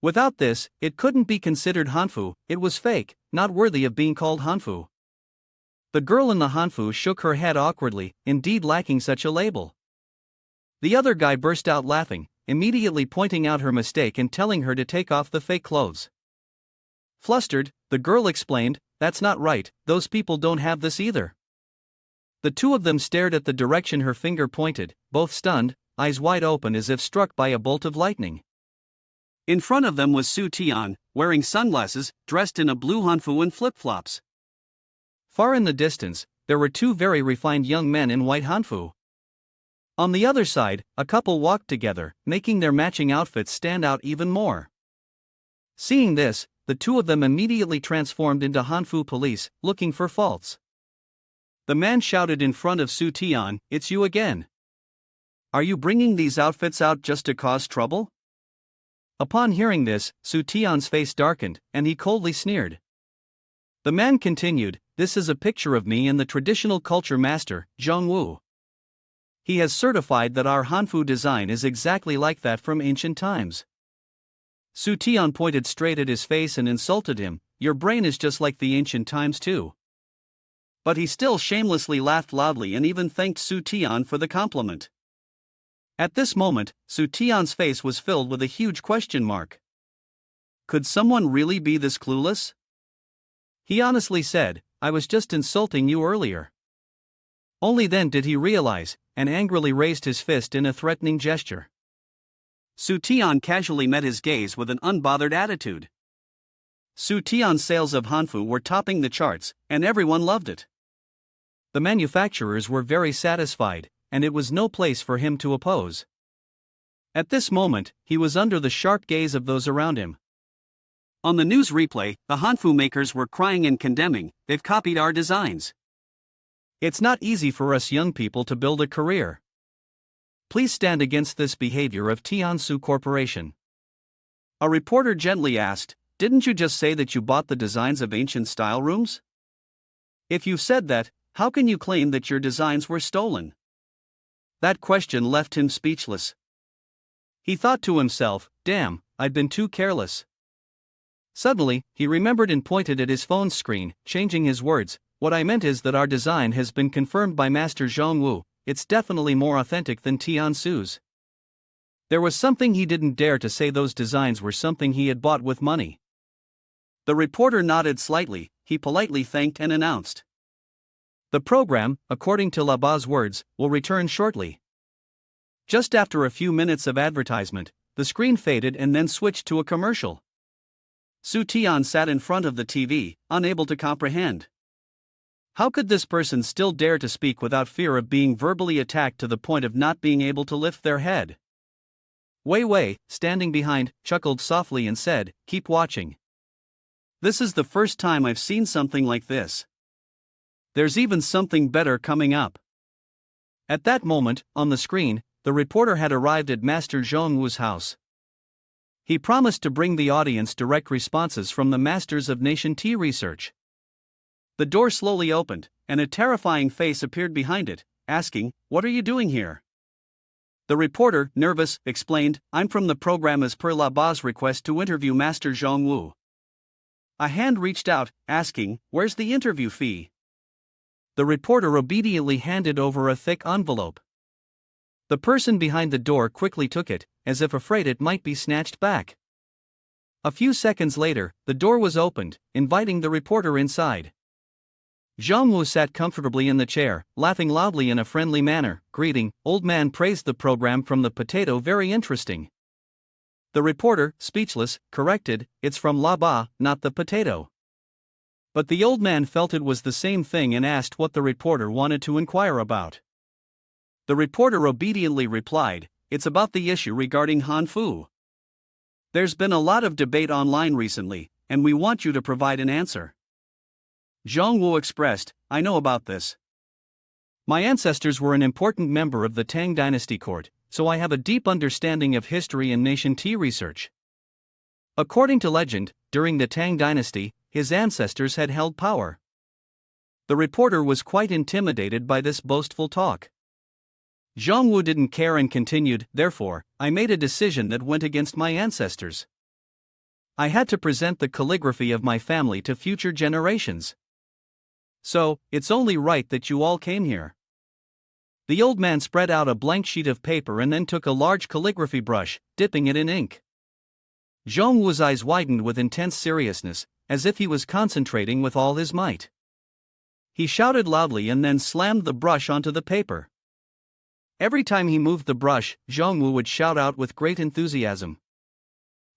Without this, it couldn't be considered hanfu, it was fake, not worthy of being called hanfu. The girl in the hanfu shook her head awkwardly, indeed lacking such a label. The other guy burst out laughing, immediately pointing out her mistake and telling her to take off the fake clothes. Flustered, the girl explained, that's not right, those people don't have this either. The two of them stared at the direction her finger pointed, both stunned, eyes wide open as if struck by a bolt of lightning. In front of them was Su Tian, wearing sunglasses, dressed in a blue hanfu and flip-flops. Far in the distance, there were two very refined young men in white hanfu. On the other side, a couple walked together, making their matching outfits stand out even more. Seeing this, the two of them immediately transformed into hanfu police, looking for faults. The man shouted in front of Su Tian, it's you again. Are you bringing these outfits out just to cause trouble? Upon hearing this, Su Tian's face darkened, and he coldly sneered. The man continued, this is a picture of me and the traditional culture master, Zhongwu. He has certified that our hanfu design is exactly like that from ancient times. Su Tian pointed straight at his face and insulted him, your brain is just like the ancient times too. But he still shamelessly laughed loudly and even thanked Su Tian for the compliment. At this moment, Su Tian's face was filled with a huge question mark. Could someone really be this clueless? He honestly said, I was just insulting you earlier. Only then did he realize, and angrily raised his fist in a threatening gesture. Su Tian casually met his gaze with an unbothered attitude. Su Tian's sales of hanfu were topping the charts, and everyone loved it. The manufacturers were very satisfied, and it was no place for him to oppose. At this moment, he was under the sharp gaze of those around him. On the news replay, the hanfu makers were crying and condemning, they've copied our designs. It's not easy for us young people to build a career. Please stand against this behavior of Tansu Corporation. A reporter gently asked, didn't you just say that you bought the designs of ancient style rooms? If you've said that, how can you claim that your designs were stolen? That question left him speechless. He thought to himself, damn, I'd been too careless. Suddenly, he remembered and pointed at his phone screen, changing his words, what I meant is that our design has been confirmed by Master Zhongwu, it's definitely more authentic than Tiansu's. There was something he didn't dare to say those designs were something he had bought with money. The reporter nodded slightly, he politely thanked and announced. The program, according to Laba's words, will return shortly. Just after a few minutes of advertisement, the screen faded and then switched to a commercial. Su Tian sat in front of the TV, unable to comprehend. How could this person still dare to speak without fear of being verbally attacked to the point of not being able to lift their head? Wei Wei, standing behind, chuckled softly and said, "Keep watching. This is the first time I've seen something like this. There's even something better coming up." At that moment, on the screen, the reporter had arrived at Master Zhongwu's house. He promised to bring the audience direct responses from the masters of Nation T research. The door slowly opened, and a terrifying face appeared behind it, asking, "What are you doing here?" The reporter, nervous, explained, "I'm from the program as per La Ba's request to interview Master Zhongwu." A hand reached out, asking, "Where's the interview fee?" The reporter obediently handed over a thick envelope. The person behind the door quickly took it, as if afraid it might be snatched back. A few seconds later, the door was opened, inviting the reporter inside. Zhongwu sat comfortably in the chair, laughing loudly in a friendly manner. "Greeting, old man," praised the program from the potato. "Very interesting." The reporter, speechless, corrected, "It's from La Ba, not the potato." But the old man felt it was the same thing and asked what the reporter wanted to inquire about. The reporter obediently replied, "It's about the issue regarding Hanfu. There's been a lot of debate online recently, and we want you to provide an answer." Zhongwu expressed, "I know about this. My ancestors were an important member of the Tang dynasty court, so I have a deep understanding of history and Nation T research. According to legend, during the Tang dynasty, his ancestors had held power." The reporter was quite intimidated by this boastful talk. Zhongwu didn't care and continued, "Therefore, I made a decision that went against my ancestors. I had to present the calligraphy of my family to future generations. So, it's only right that you all came here." The old man spread out a blank sheet of paper and then took a large calligraphy brush, dipping it in ink. Zhongwu's eyes widened with intense seriousness, as if he was concentrating with all his might. He shouted loudly and then slammed the brush onto the paper. Every time he moved the brush, Zhongwu would shout out with great enthusiasm.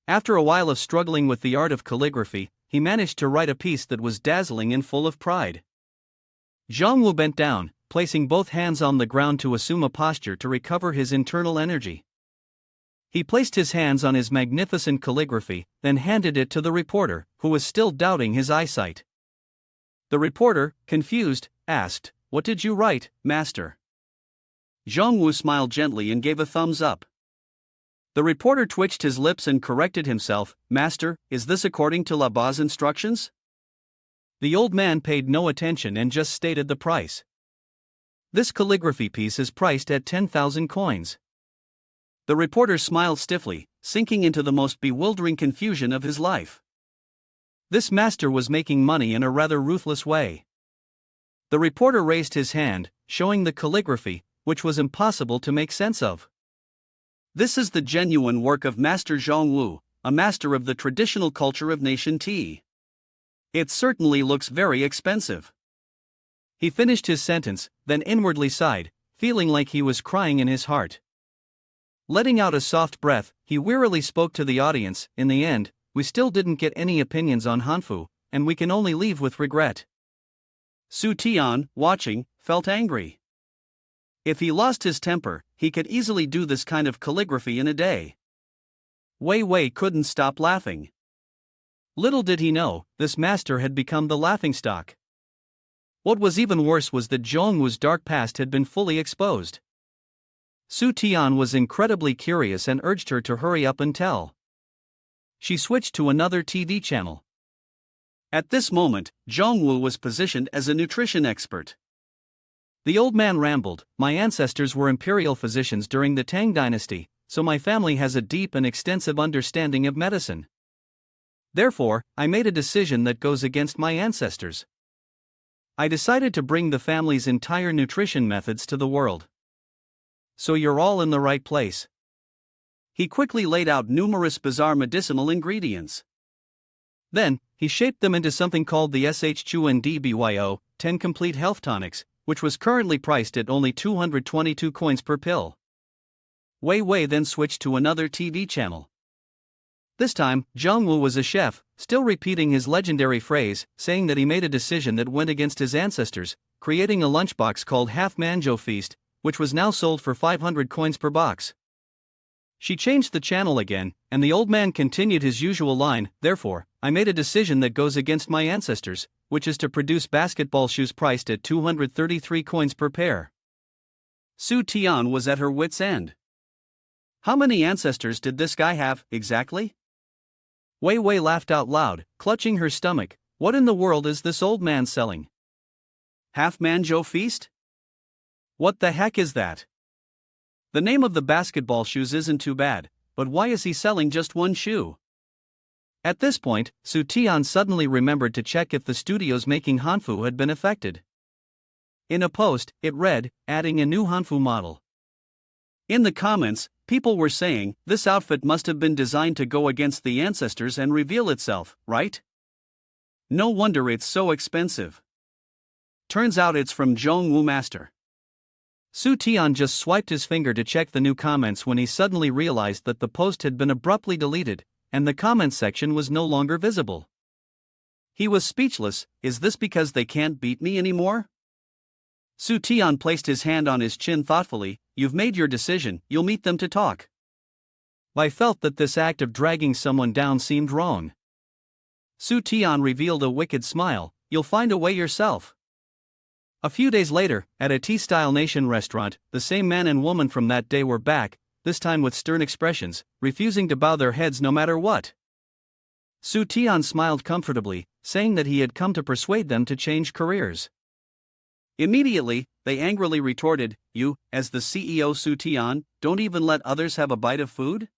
After a while of struggling with the art of calligraphy, he managed to write a piece that was dazzling and full of pride. Zhongwu bent down, placing both hands on the ground to assume a posture to recover his internal energy. He placed his hands on his magnificent calligraphy, then handed it to the reporter, who was still doubting his eyesight. The reporter, confused, asked, "What did you write, master?" Zhongwu smiled gently and gave a thumbs up. The reporter twitched his lips and corrected himself, "Master, is this according to La Ba's instructions?" The old man paid no attention and just stated the price. "This calligraphy piece is priced at 10,000 coins. The reporter smiled stiffly, sinking into the most bewildering confusion of his life. This master was making money in a rather ruthless way. The reporter raised his hand, showing the calligraphy, which was impossible to make sense of. "This is the genuine work of Master Zhongwu, a master of the traditional culture of Nation T. It certainly looks very expensive." He finished his sentence, then inwardly sighed, feeling like he was crying in his heart. Letting out a soft breath, he wearily spoke to the audience. "In the end, we still didn't get any opinions on Hanfu, and we can only leave with regret." Su Tian, watching, felt angry. If he lost his temper, he could easily do this kind of calligraphy in a day. Wei Wei couldn't stop laughing. Little did he know, this master had become the laughingstock. What was even worse was that Zhongwu's dark past had been fully exposed. Su Tian was incredibly curious and urged her to hurry up and tell. She switched to another TV channel. At this moment, Zhongwu was positioned as a nutrition expert. The old man rambled, "My ancestors were imperial physicians during the Tang dynasty, so my family has a deep and extensive understanding of medicine. Therefore, I made a decision that goes against my ancestors. I decided to bring the family's entire nutrition methods to the world. So you're all in the right place." He quickly laid out numerous bizarre medicinal ingredients. Then, he shaped them into something called the SHQNDBYO, 10 complete health tonics, which was currently priced at only 222 coins per pill. Wei Wei then switched to another TV channel. This time, Zhongwu was a chef, still repeating his legendary phrase, saying that he made a decision that went against his ancestors, creating a lunchbox called Half Manjo Feast, which was now sold for 500 coins per box. She changed the channel again, and the old man continued his usual line, therefore, I made a decision that goes against my ancestors, which is to produce basketball shoes priced at 233 coins per pair. Su Tian was at her wit's end. How many ancestors did this guy have, exactly? Wei Wei laughed out loud, clutching her stomach. What in the world is this old man selling? Half Manjo Feast? What the heck is that? The name of the basketball shoes isn't too bad, but why is he selling just one shoe? At this point, Su Tian suddenly remembered to check if the studios making hanfu had been affected. In a post, it read, adding a new hanfu model. In the comments, people were saying, this outfit must have been designed to go against the ancestors and reveal itself, right? No wonder it's so expensive. Turns out it's from Zhongwu Master. Su Tian just swiped his finger to check the new comments when he suddenly realized that the post had been abruptly deleted, and the comments section was no longer visible. He was speechless. Is this because they can't beat me anymore? Su Tian placed his hand on his chin thoughtfully. You've made your decision, you'll meet them to talk. I felt that this act of dragging someone down seemed wrong. Su Tian revealed a wicked smile. You'll find a way yourself. A few days later, at a T-Style Nation restaurant, the same man and woman from that day were back, this time with stern expressions, refusing to bow their heads no matter what. Su Tian smiled comfortably, saying that he had come to persuade them to change careers. Immediately, they angrily retorted, you, as the CEO Su Tian, don't even let others have a bite of food?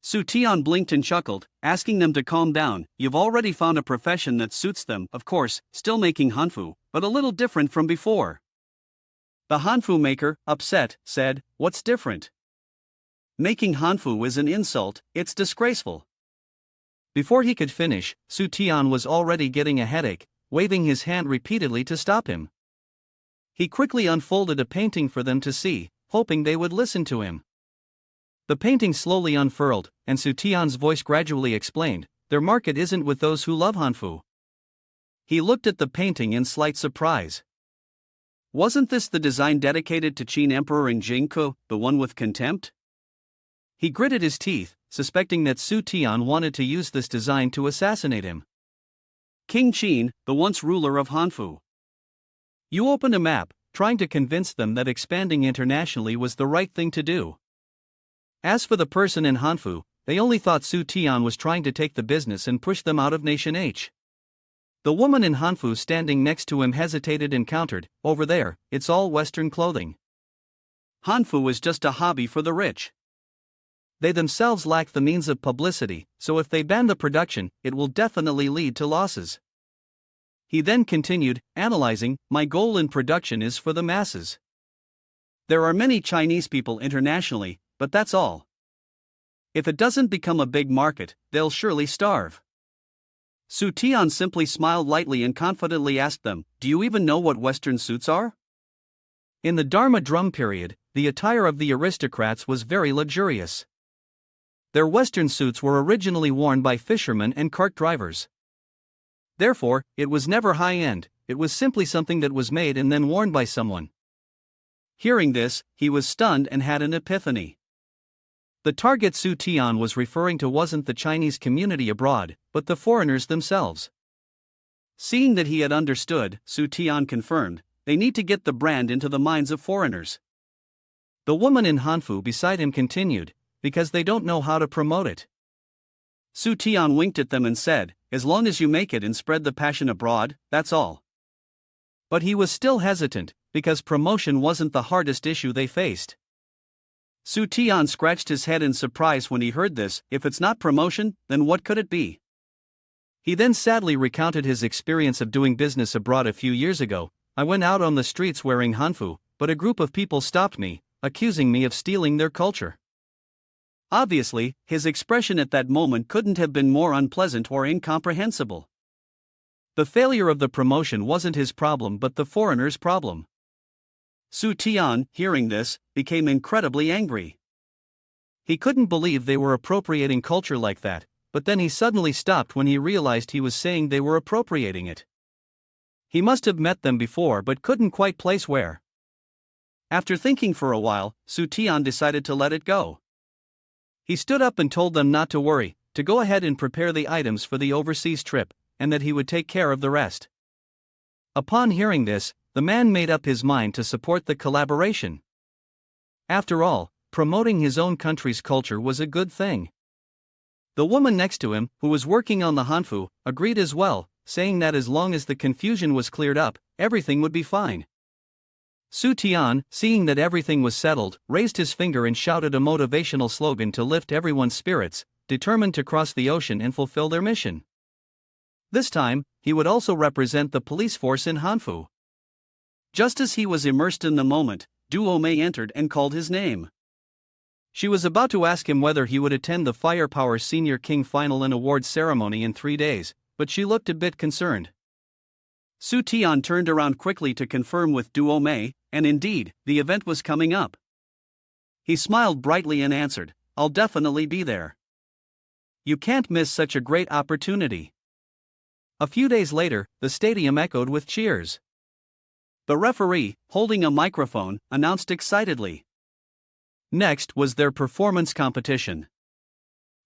Su Tian blinked and chuckled, asking them to calm down. You've already found a profession that suits them, of course, still making hanfu, but a little different from before. The hanfu maker, upset, said, what's different? Making hanfu is an insult, it's disgraceful. Before he could finish, Su Tian was already getting a headache, waving his hand repeatedly to stop him. He quickly unfolded a painting for them to see, hoping they would listen to him. The painting slowly unfurled, and Su Tian's voice gradually explained, their market isn't with those who love hanfu. He looked at the painting in slight surprise. Wasn't this the design dedicated to Qin Emperor in Jingke, the one with contempt? He gritted his teeth, suspecting that Su Tian wanted to use this design to assassinate him. King Qin, the once ruler of hanfu. You opened a map, trying to convince them that expanding internationally was the right thing to do. As for the person in hanfu, they only thought Su Tian was trying to take the business and push them out of Nation H. The woman in hanfu standing next to him hesitated and countered, over there, it's all Western clothing. Hanfu is just a hobby for the rich. They themselves lack the means of publicity, so if they ban the production, it will definitely lead to losses. He then continued, analyzing, my goal in production is for the masses. There are many Chinese people internationally, but that's all. If it doesn't become a big market, they'll surely starve. Su Tian simply smiled lightly and confidently asked them, do you even know what Western suits are? In the Dharma drum period, the attire of the aristocrats was very luxurious. Their Western suits were originally worn by fishermen and cart drivers. Therefore, it was never high-end, it was simply something that was made and then worn by someone. Hearing this, he was stunned and had an epiphany. The target Su Tian was referring to wasn't the Chinese community abroad, but the foreigners themselves. Seeing that he had understood, Su Tian confirmed, they need to get the brand into the minds of foreigners. The woman in hanfu beside him continued, because they don't know how to promote it. Su Tian winked at them and said, as long as you make it and spread the passion abroad, that's all. But he was still hesitant, because promotion wasn't the hardest issue they faced. Su Tian scratched his head in surprise when he heard this. If it's not promotion, then what could it be? He then sadly recounted his experience of doing business abroad a few years ago. I went out on the streets wearing hanfu, but a group of people stopped me, accusing me of stealing their culture. Obviously, his expression at that moment couldn't have been more unpleasant or incomprehensible. The failure of the promotion wasn't his problem but the foreigner's problem. Su Tian, hearing this, became incredibly angry. He couldn't believe they were appropriating culture like that, but then he suddenly stopped when he realized he was saying they were appropriating it. He must have met them before but couldn't quite place where. After thinking for a while, Su Tian decided to let it go. He stood up and told them not to worry, to go ahead and prepare the items for the overseas trip, and that he would take care of the rest. Upon hearing this, the man made up his mind to support the collaboration. After all, promoting his own country's culture was a good thing. The woman next to him, who was working on the hanfu, agreed as well, saying that as long as the confusion was cleared up, everything would be fine. Su Tian, seeing that everything was settled, raised his finger and shouted a motivational slogan to lift everyone's spirits, determined to cross the ocean and fulfill their mission. This time, he would also represent the police force in Hanfu. Just as he was immersed in the moment, Duo Mei entered and called his name. She was about to ask him whether he would attend the Firepower Senior King Final and Awards ceremony in 3 days, but she looked a bit concerned. Su Tian turned around quickly to confirm with Duo Mei, and indeed, the event was coming up. He smiled brightly and answered, "I'll definitely be there. You can't miss such a great opportunity." A few days later, the stadium echoed with cheers. The referee, holding a microphone, announced excitedly. Next was their performance competition.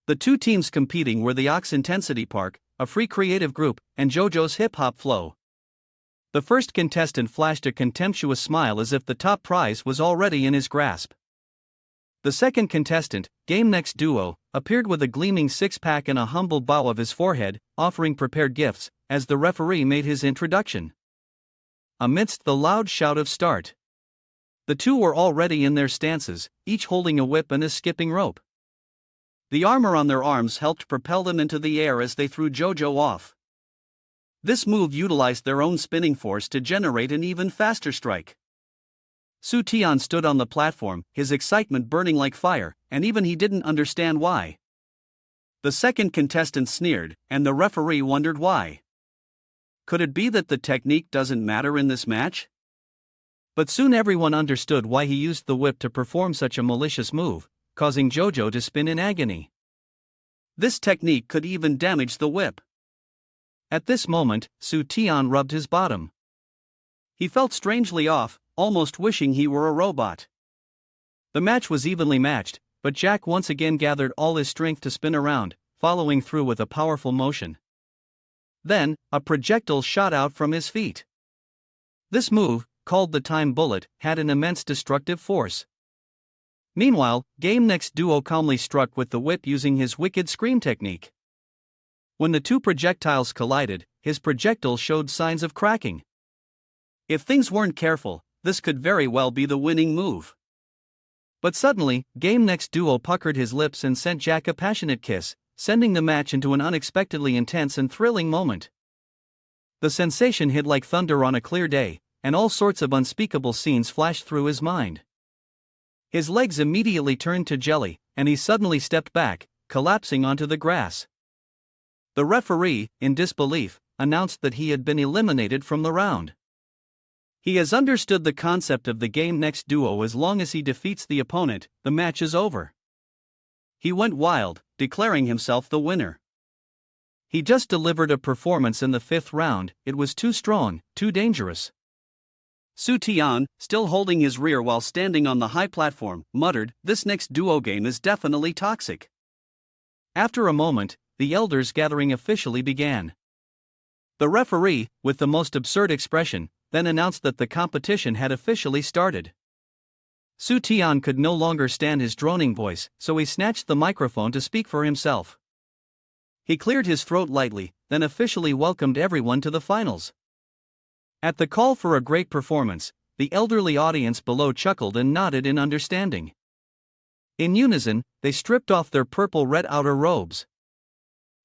The two teams competing were the Ox Intensity Park, a free creative group, and JoJo's Hip Hop Flow. The first contestant flashed a contemptuous smile as if the top prize was already in his grasp. The second contestant, Game Next Duo, appeared with a gleaming six-pack and a humble bow of his forehead, offering prepared gifts, as the referee made his introduction. Amidst the loud shout of "Start!" the two were already in their stances, each holding a whip and a skipping rope. The armor on their arms helped propel them into the air as they threw JoJo off. This move utilized their own spinning force to generate an even faster strike. Su Tian stood on the platform, his excitement burning like fire, and even he didn't understand why. The second contestant sneered, and the referee wondered why. Could it be that the technique doesn't matter in this match? But soon everyone understood why he used the whip to perform such a malicious move, causing JoJo to spin in agony. This technique could even damage the whip. At this moment, Su Tian rubbed his bottom. He felt strangely off, almost wishing he were a robot. The match was evenly matched, but Jack once again gathered all his strength to spin around, following through with a powerful motion. Then, a projectile shot out from his feet. This move, called the Time Bullet, had an immense destructive force. Meanwhile, Game Next Duo calmly struck with the whip using his Wicked Scream technique. When the two projectiles collided, his projectile showed signs of cracking. If things weren't careful, this could very well be the winning move. But suddenly, Game Next Duo puckered his lips and sent Jack a passionate kiss, sending the match into an unexpectedly intense and thrilling moment. The sensation hit like thunder on a clear day, and all sorts of unspeakable scenes flashed through his mind. His legs immediately turned to jelly, and he suddenly stepped back, collapsing onto the grass. The referee, in disbelief, announced that he had been eliminated from the round. He has understood the concept of the Game Next Duo. As long as he defeats the opponent, the match is over. He went wild, declaring himself the winner. He just delivered a performance in the 5th round. It was too strong, too dangerous. Su Tian, still holding his rear while standing on the high platform, muttered, "This next duo game is definitely toxic." After a moment, the elders' gathering officially began. The referee, with the most absurd expression, then announced that the competition had officially started. Su Tian could no longer stand his droning voice, so he snatched the microphone to speak for himself. He cleared his throat lightly, then officially welcomed everyone to the finals. At the call for a great performance, the elderly audience below chuckled and nodded in understanding. In unison, they stripped off their purple-red outer robes.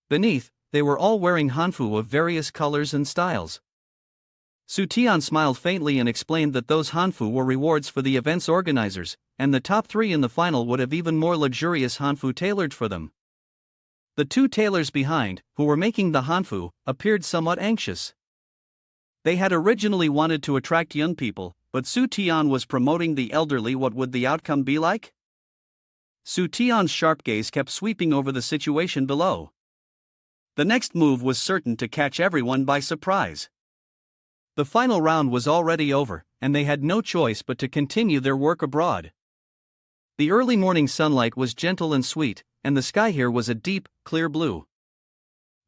Beneath, they were all wearing hanfu of various colors and styles. Su Tian smiled faintly and explained that those hanfu were rewards for the event's organizers, and the top 3 in the final would have even more luxurious hanfu tailored for them. The two tailors behind, who were making the hanfu, appeared somewhat anxious. They had originally wanted to attract young people, but Su Tian was promoting the elderly. What would the outcome be like? Su Tian's sharp gaze kept sweeping over the situation below. The next move was certain to catch everyone by surprise. The final round was already over, and they had no choice but to continue their work abroad. The early morning sunlight was gentle and sweet, and the sky here was a deep, clear blue.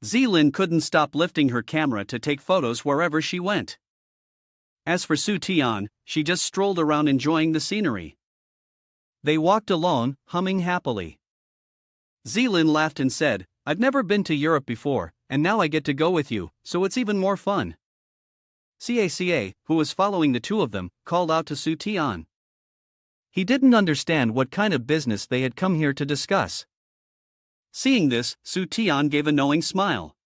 Zilin couldn't stop lifting her camera to take photos wherever she went. As for Su Tian, she just strolled around enjoying the scenery. They walked along, humming happily. Zilin laughed and said, "I've never been to Europe before, and now I get to go with you, so it's even more fun." Caca, who was following the two of them, called out to Su Tian. He didn't understand what kind of business they had come here to discuss. Seeing this, Su Tian gave a knowing smile.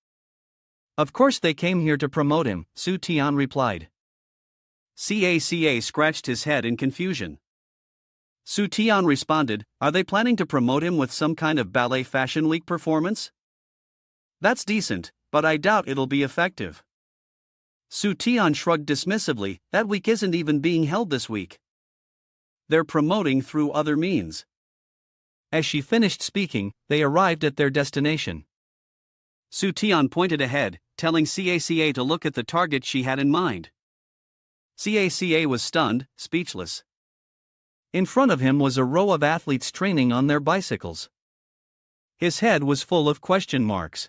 "Of course they came here to promote him," Su Tian replied. Caca scratched his head in confusion. Su Tian responded, "Are they planning to promote him with some kind of ballet fashion week performance? That's decent, but I doubt it'll be effective." Su Tian shrugged dismissively, "That week isn't even being held this week. They're promoting through other means." As she finished speaking, they arrived at their destination. Su Tian pointed ahead, telling Caca to look at the target she had in mind. Caca was stunned, speechless. In front of him was a row of athletes training on their bicycles. His head was full of question marks.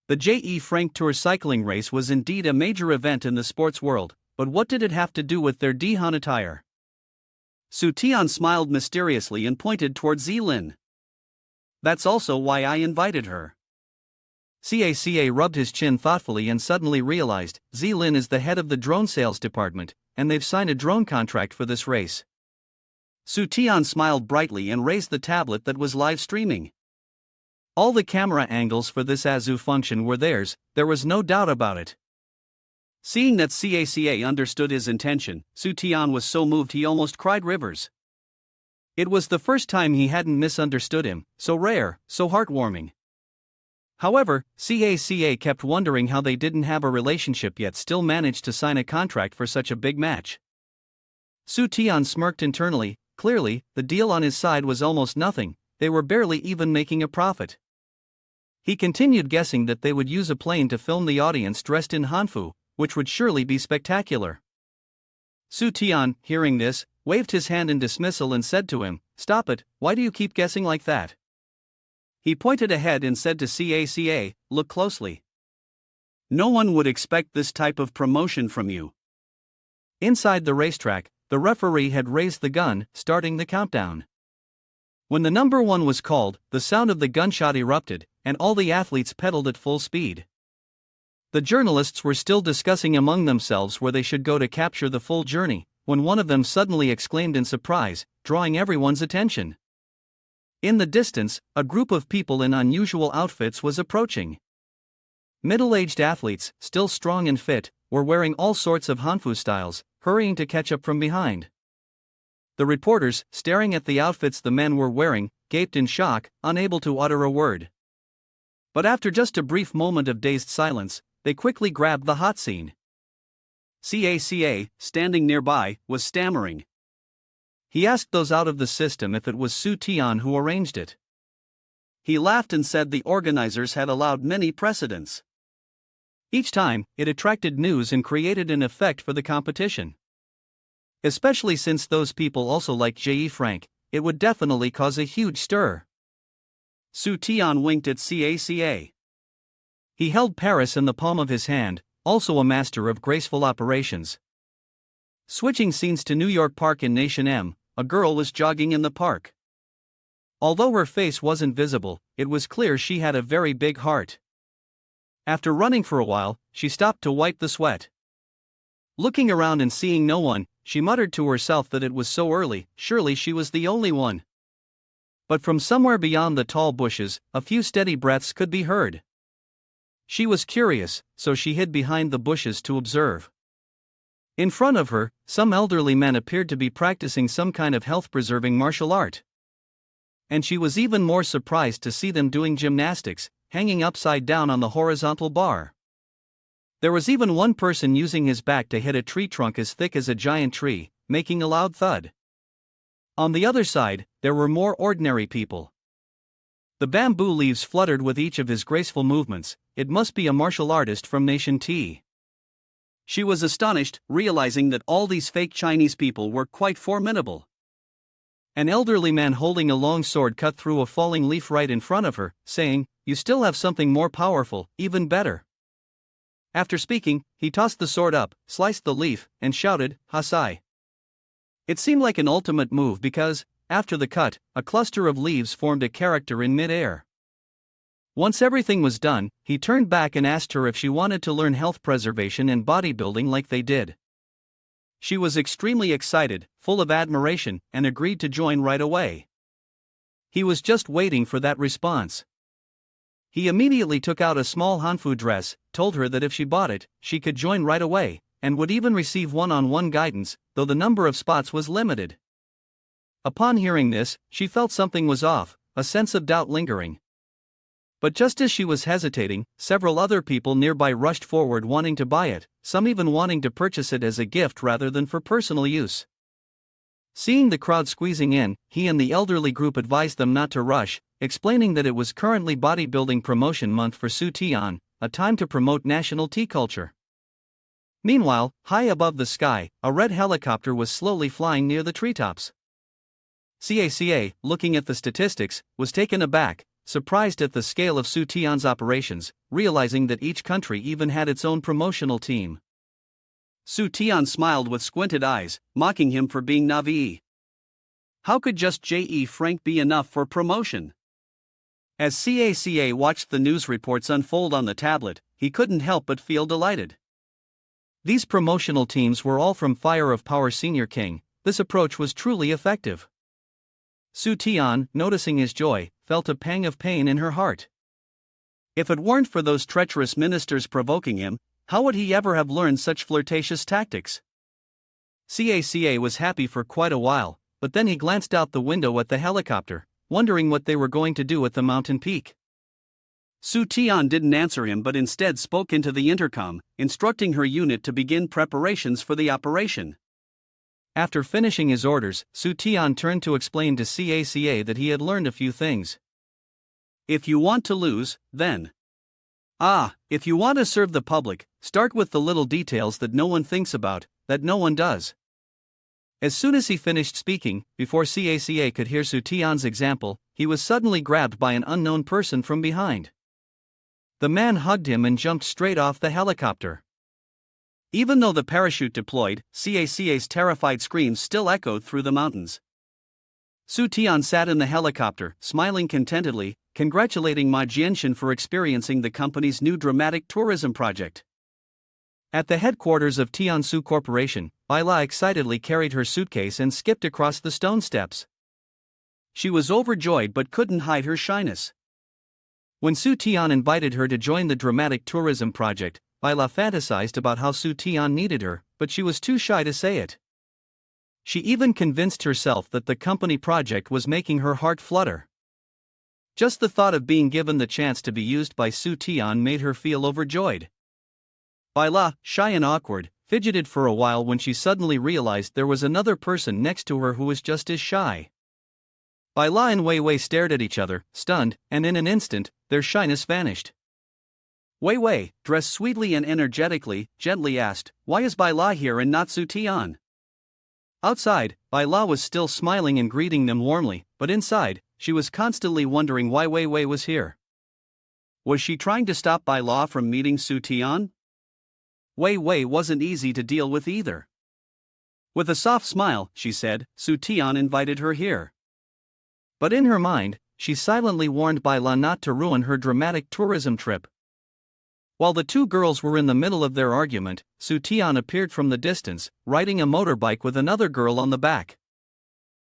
The J.E. Frank Tour cycling race was indeed a major event in the sports world, but what did it have to do with their Dihan attire? Su Tian smiled mysteriously and pointed toward Zilin. "That's also why I invited her." Caca rubbed his chin thoughtfully and suddenly realized, Zilin is the head of the drone sales department, and they've signed a drone contract for this race. Su Tian smiled brightly and raised the tablet that was live streaming. All the camera angles for this Azu function were theirs, there was no doubt about it. Seeing that Caca understood his intention, Su Tian was so moved he almost cried rivers. It was the first time he hadn't misunderstood him, so rare, so heartwarming. However, Caca kept wondering how they didn't have a relationship yet still managed to sign a contract for such a big match. Su Tian smirked internally. Clearly, the deal on his side was almost nothing, they were barely even making a profit. He continued guessing that they would use a plane to film the audience dressed in hanfu, which would surely be spectacular. Su Tian, hearing this, waved his hand in dismissal and said to him, "Stop it, why do you keep guessing like that?" He pointed ahead and said to Caca, "Look closely. No one would expect this type of promotion from you." Inside the racetrack, the referee had raised the gun, starting the countdown. When the number 1 was called, the sound of the gunshot erupted, and all the athletes pedaled at full speed. The journalists were still discussing among themselves where they should go to capture the full journey, when one of them suddenly exclaimed in surprise, drawing everyone's attention. In the distance, a group of people in unusual outfits was approaching. Middle-aged athletes, still strong and fit, were wearing all sorts of hanfu styles, hurrying to catch up from behind. The reporters, staring at the outfits the men were wearing, gaped in shock, unable to utter a word. But after just a brief moment of dazed silence, they quickly grabbed the hot scene. Caca, standing nearby, was stammering. He asked those out of the system if it was Su Tian who arranged it. He laughed and said the organizers had allowed many precedents. Each time, it attracted news and created an effect for the competition. Especially since those people also liked J.E. Frank, it would definitely cause a huge stir. Su Tian winked at Caca. He held Paris in the palm of his hand, also a master of graceful operations. Switching scenes to New York Park in Nation M, a girl was jogging in the park. Although her face wasn't visible, it was clear she had a very big heart. After running for a while, she stopped to wipe the sweat. Looking around and seeing no one, she muttered to herself that it was so early, surely she was the only one. But from somewhere beyond the tall bushes, a few steady breaths could be heard. She was curious, so she hid behind the bushes to observe. In front of her, some elderly men appeared to be practicing some kind of health-preserving martial art. And she was even more surprised to see them doing gymnastics, hanging upside down on the horizontal bar. There was even one person using his back to hit a tree trunk as thick as a giant tree, making a loud thud. On the other side, there were more ordinary people. The bamboo leaves fluttered with each of his graceful movements. It must be a martial artist from Nation T. She was astonished, realizing that all these fake Chinese people were quite formidable. An elderly man holding a long sword cut through a falling leaf right in front of her, saying, "You still have something more powerful, even better." After speaking, he tossed the sword up, sliced the leaf, and shouted, "Hasai." It seemed like an ultimate move because, after the cut, a cluster of leaves formed a character in mid-air. Once everything was done, he turned back and asked her if she wanted to learn health preservation and bodybuilding like they did. She was extremely excited, full of admiration, and agreed to join right away. He was just waiting for that response. He immediately took out a small hanfu dress, told her that if she bought it, she could join right away, and would even receive one-on-one guidance, though the number of spots was limited. Upon hearing this, she felt something was off, a sense of doubt lingering. But just as she was hesitating, several other people nearby rushed forward wanting to buy it, some even wanting to purchase it as a gift rather than for personal use. Seeing the crowd squeezing in, he and the elderly group advised them not to rush, explaining that it was currently bodybuilding promotion month for Su Tian, a time to promote national tea culture. Meanwhile, high above the sky, a red helicopter was slowly flying near the treetops. CACA, looking at the statistics, was taken aback, surprised at the scale of Su Tian's operations, realizing that each country even had its own promotional team. Su Tian smiled with squinted eyes, mocking him for being naive. How could just J.E. Frank be enough for promotion? As CACA watched the news reports unfold on the tablet, he couldn't help but feel delighted. These promotional teams were all from Fire of Power Senior King. This approach was truly effective. Su Tian, noticing his joy, felt a pang of pain in her heart. If it weren't for those treacherous ministers provoking him, how would he ever have learned such flirtatious tactics? CACA was happy for quite a while, but then he glanced out the window at the helicopter, wondering what they were going to do at the mountain peak. Su Tian didn't answer him but instead spoke into the intercom, instructing her unit to begin preparations for the operation. After finishing his orders, Su Tian turned to explain to CACA that he had learned a few things. If you want to lose, then. If you want to serve the public, start with the little details that no one thinks about, that no one does. As soon as he finished speaking, before CACA could hear Su Tian's example, he was suddenly grabbed by an unknown person from behind. The man hugged him and jumped straight off the helicopter. Even though the parachute deployed, CACA's terrified screams still echoed through the mountains. Su Tian sat in the helicopter, smiling contentedly, congratulating Ma Jianxin for experiencing the company's new dramatic tourism project. At the headquarters of Tansu Corporation, Baila excitedly carried her suitcase and skipped across the stone steps. She was overjoyed but couldn't hide her shyness. When Su Tian invited her to join the dramatic tourism project, Baila fantasized about how Su Tian needed her, but she was too shy to say it. She even convinced herself that the company project was making her heart flutter. Just the thought of being given the chance to be used by Su Tian made her feel overjoyed. Baila, shy and awkward, fidgeted for a while when she suddenly realized there was another person next to her who was just as shy. Baila and Wei Wei stared at each other, stunned, and in an instant, their shyness vanished. Wei Wei, dressed sweetly and energetically, gently asked, "Why is Baila here and not Su Tian?" Outside, Baila was still smiling and greeting them warmly, but inside, she was constantly wondering why Wei Wei was here. Was she trying to stop Baila from meeting Su Tian? Wei Wei wasn't easy to deal with either. With a soft smile, she said, Su Tian invited her here. But in her mind, she silently warned Baila not to ruin her dramatic tourism trip. While the two girls were in the middle of their argument, Su Tian appeared from the distance, riding a motorbike with another girl on the back.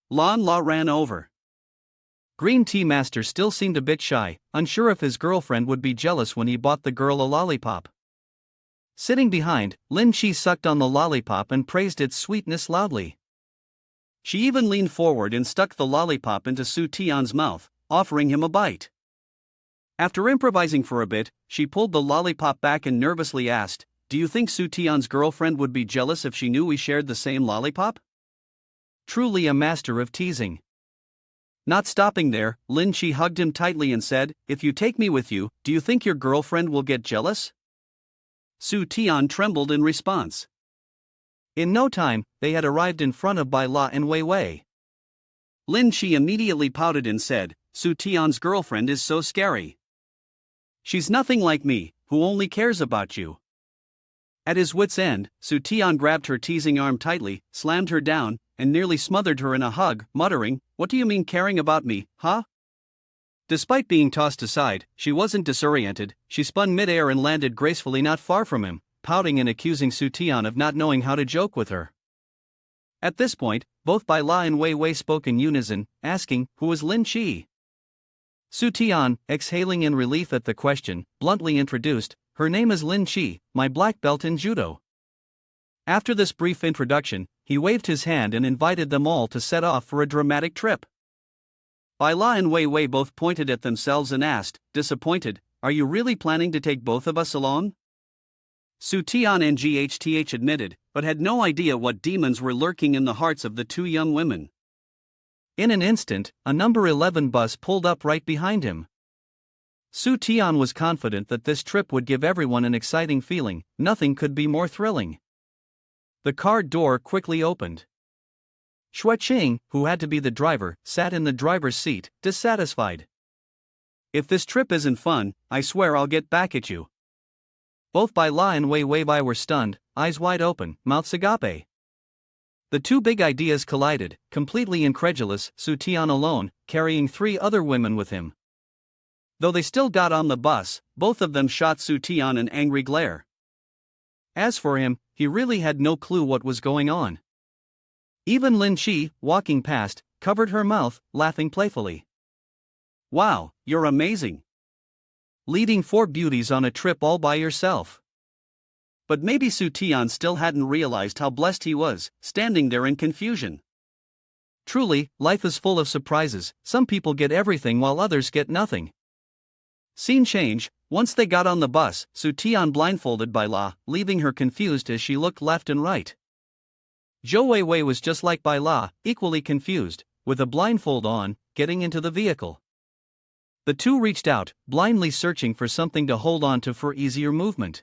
Lan La ran over. Green Tea Master still seemed a bit shy, unsure if his girlfriend would be jealous when he bought the girl a lollipop. Sitting behind, Lin Chi sucked on the lollipop and praised its sweetness loudly. She even leaned forward and stuck the lollipop into Su Tian's mouth, offering him a bite. After improvising for a bit, she pulled the lollipop back and nervously asked, "Do you think Su Tian's girlfriend would be jealous if she knew we shared the same lollipop?" truly a master of teasing. Not stopping there, Lin Chi hugged him tightly and said, "If you take me with you, do you think your girlfriend will get jealous?" Su Tian trembled in response. In no time, they had arrived in front of Bai La and Wei Wei. Lin Chi immediately pouted and said, "Su Tian's girlfriend is so scary. She's nothing like me, who only cares about you." At his wit's end, Su Tian grabbed her teasing arm tightly, slammed her down, and nearly smothered her in a hug, muttering, "What do you mean caring about me, huh?" Despite being tossed aside, she wasn't disoriented. She spun midair and landed gracefully not far from him, pouting and accusing Su Tian of not knowing how to joke with her. At this point, both Bai La and Wei Wei spoke in unison, asking, "Who is Lin Chi?" Su Tian, exhaling in relief at the question, bluntly introduced, "Her name is Lin Chi, my black belt in judo." After this brief introduction, he waved his hand and invited them all to set off for a dramatic trip. Bai La and Wei Wei both pointed at themselves and asked, disappointed, "Are you really planning to take both of us along?" Su Tian and GHTH admitted, but had no idea what demons were lurking in the hearts of the two young women. In an instant, a number 11 bus pulled up right behind him. Su Tian was confident that this trip would give everyone an exciting feeling. Nothing could be more thrilling. The car door quickly opened. Xueqing, who had to be the driver, sat in the driver's seat, dissatisfied. "If this trip isn't fun, I swear I'll get back at you." Both Bai La and Wei Wei were stunned, eyes wide open, mouths agape. The two big ideas collided, completely incredulous, Su Tian alone, carrying 3 other women with him. Though they still got on the bus, both of them shot Su Tian an angry glare. As for him, he really had no clue what was going on. Even Lin Chi, walking past, covered her mouth, laughing playfully. "Wow, you're amazing. Leading 4 beauties on a trip all by yourself." But maybe Su Tian still hadn't realized how blessed he was, standing there in confusion. Truly, life is full of surprises. Some people get everything while others get nothing. Scene change. Once they got on the bus, Su Tian blindfolded Bai La, leaving her confused as she looked left and right. Zhou Wei Wei was just like Bai La, equally confused, with a blindfold on, getting into the vehicle. The two reached out, blindly searching for something to hold on to for easier movement.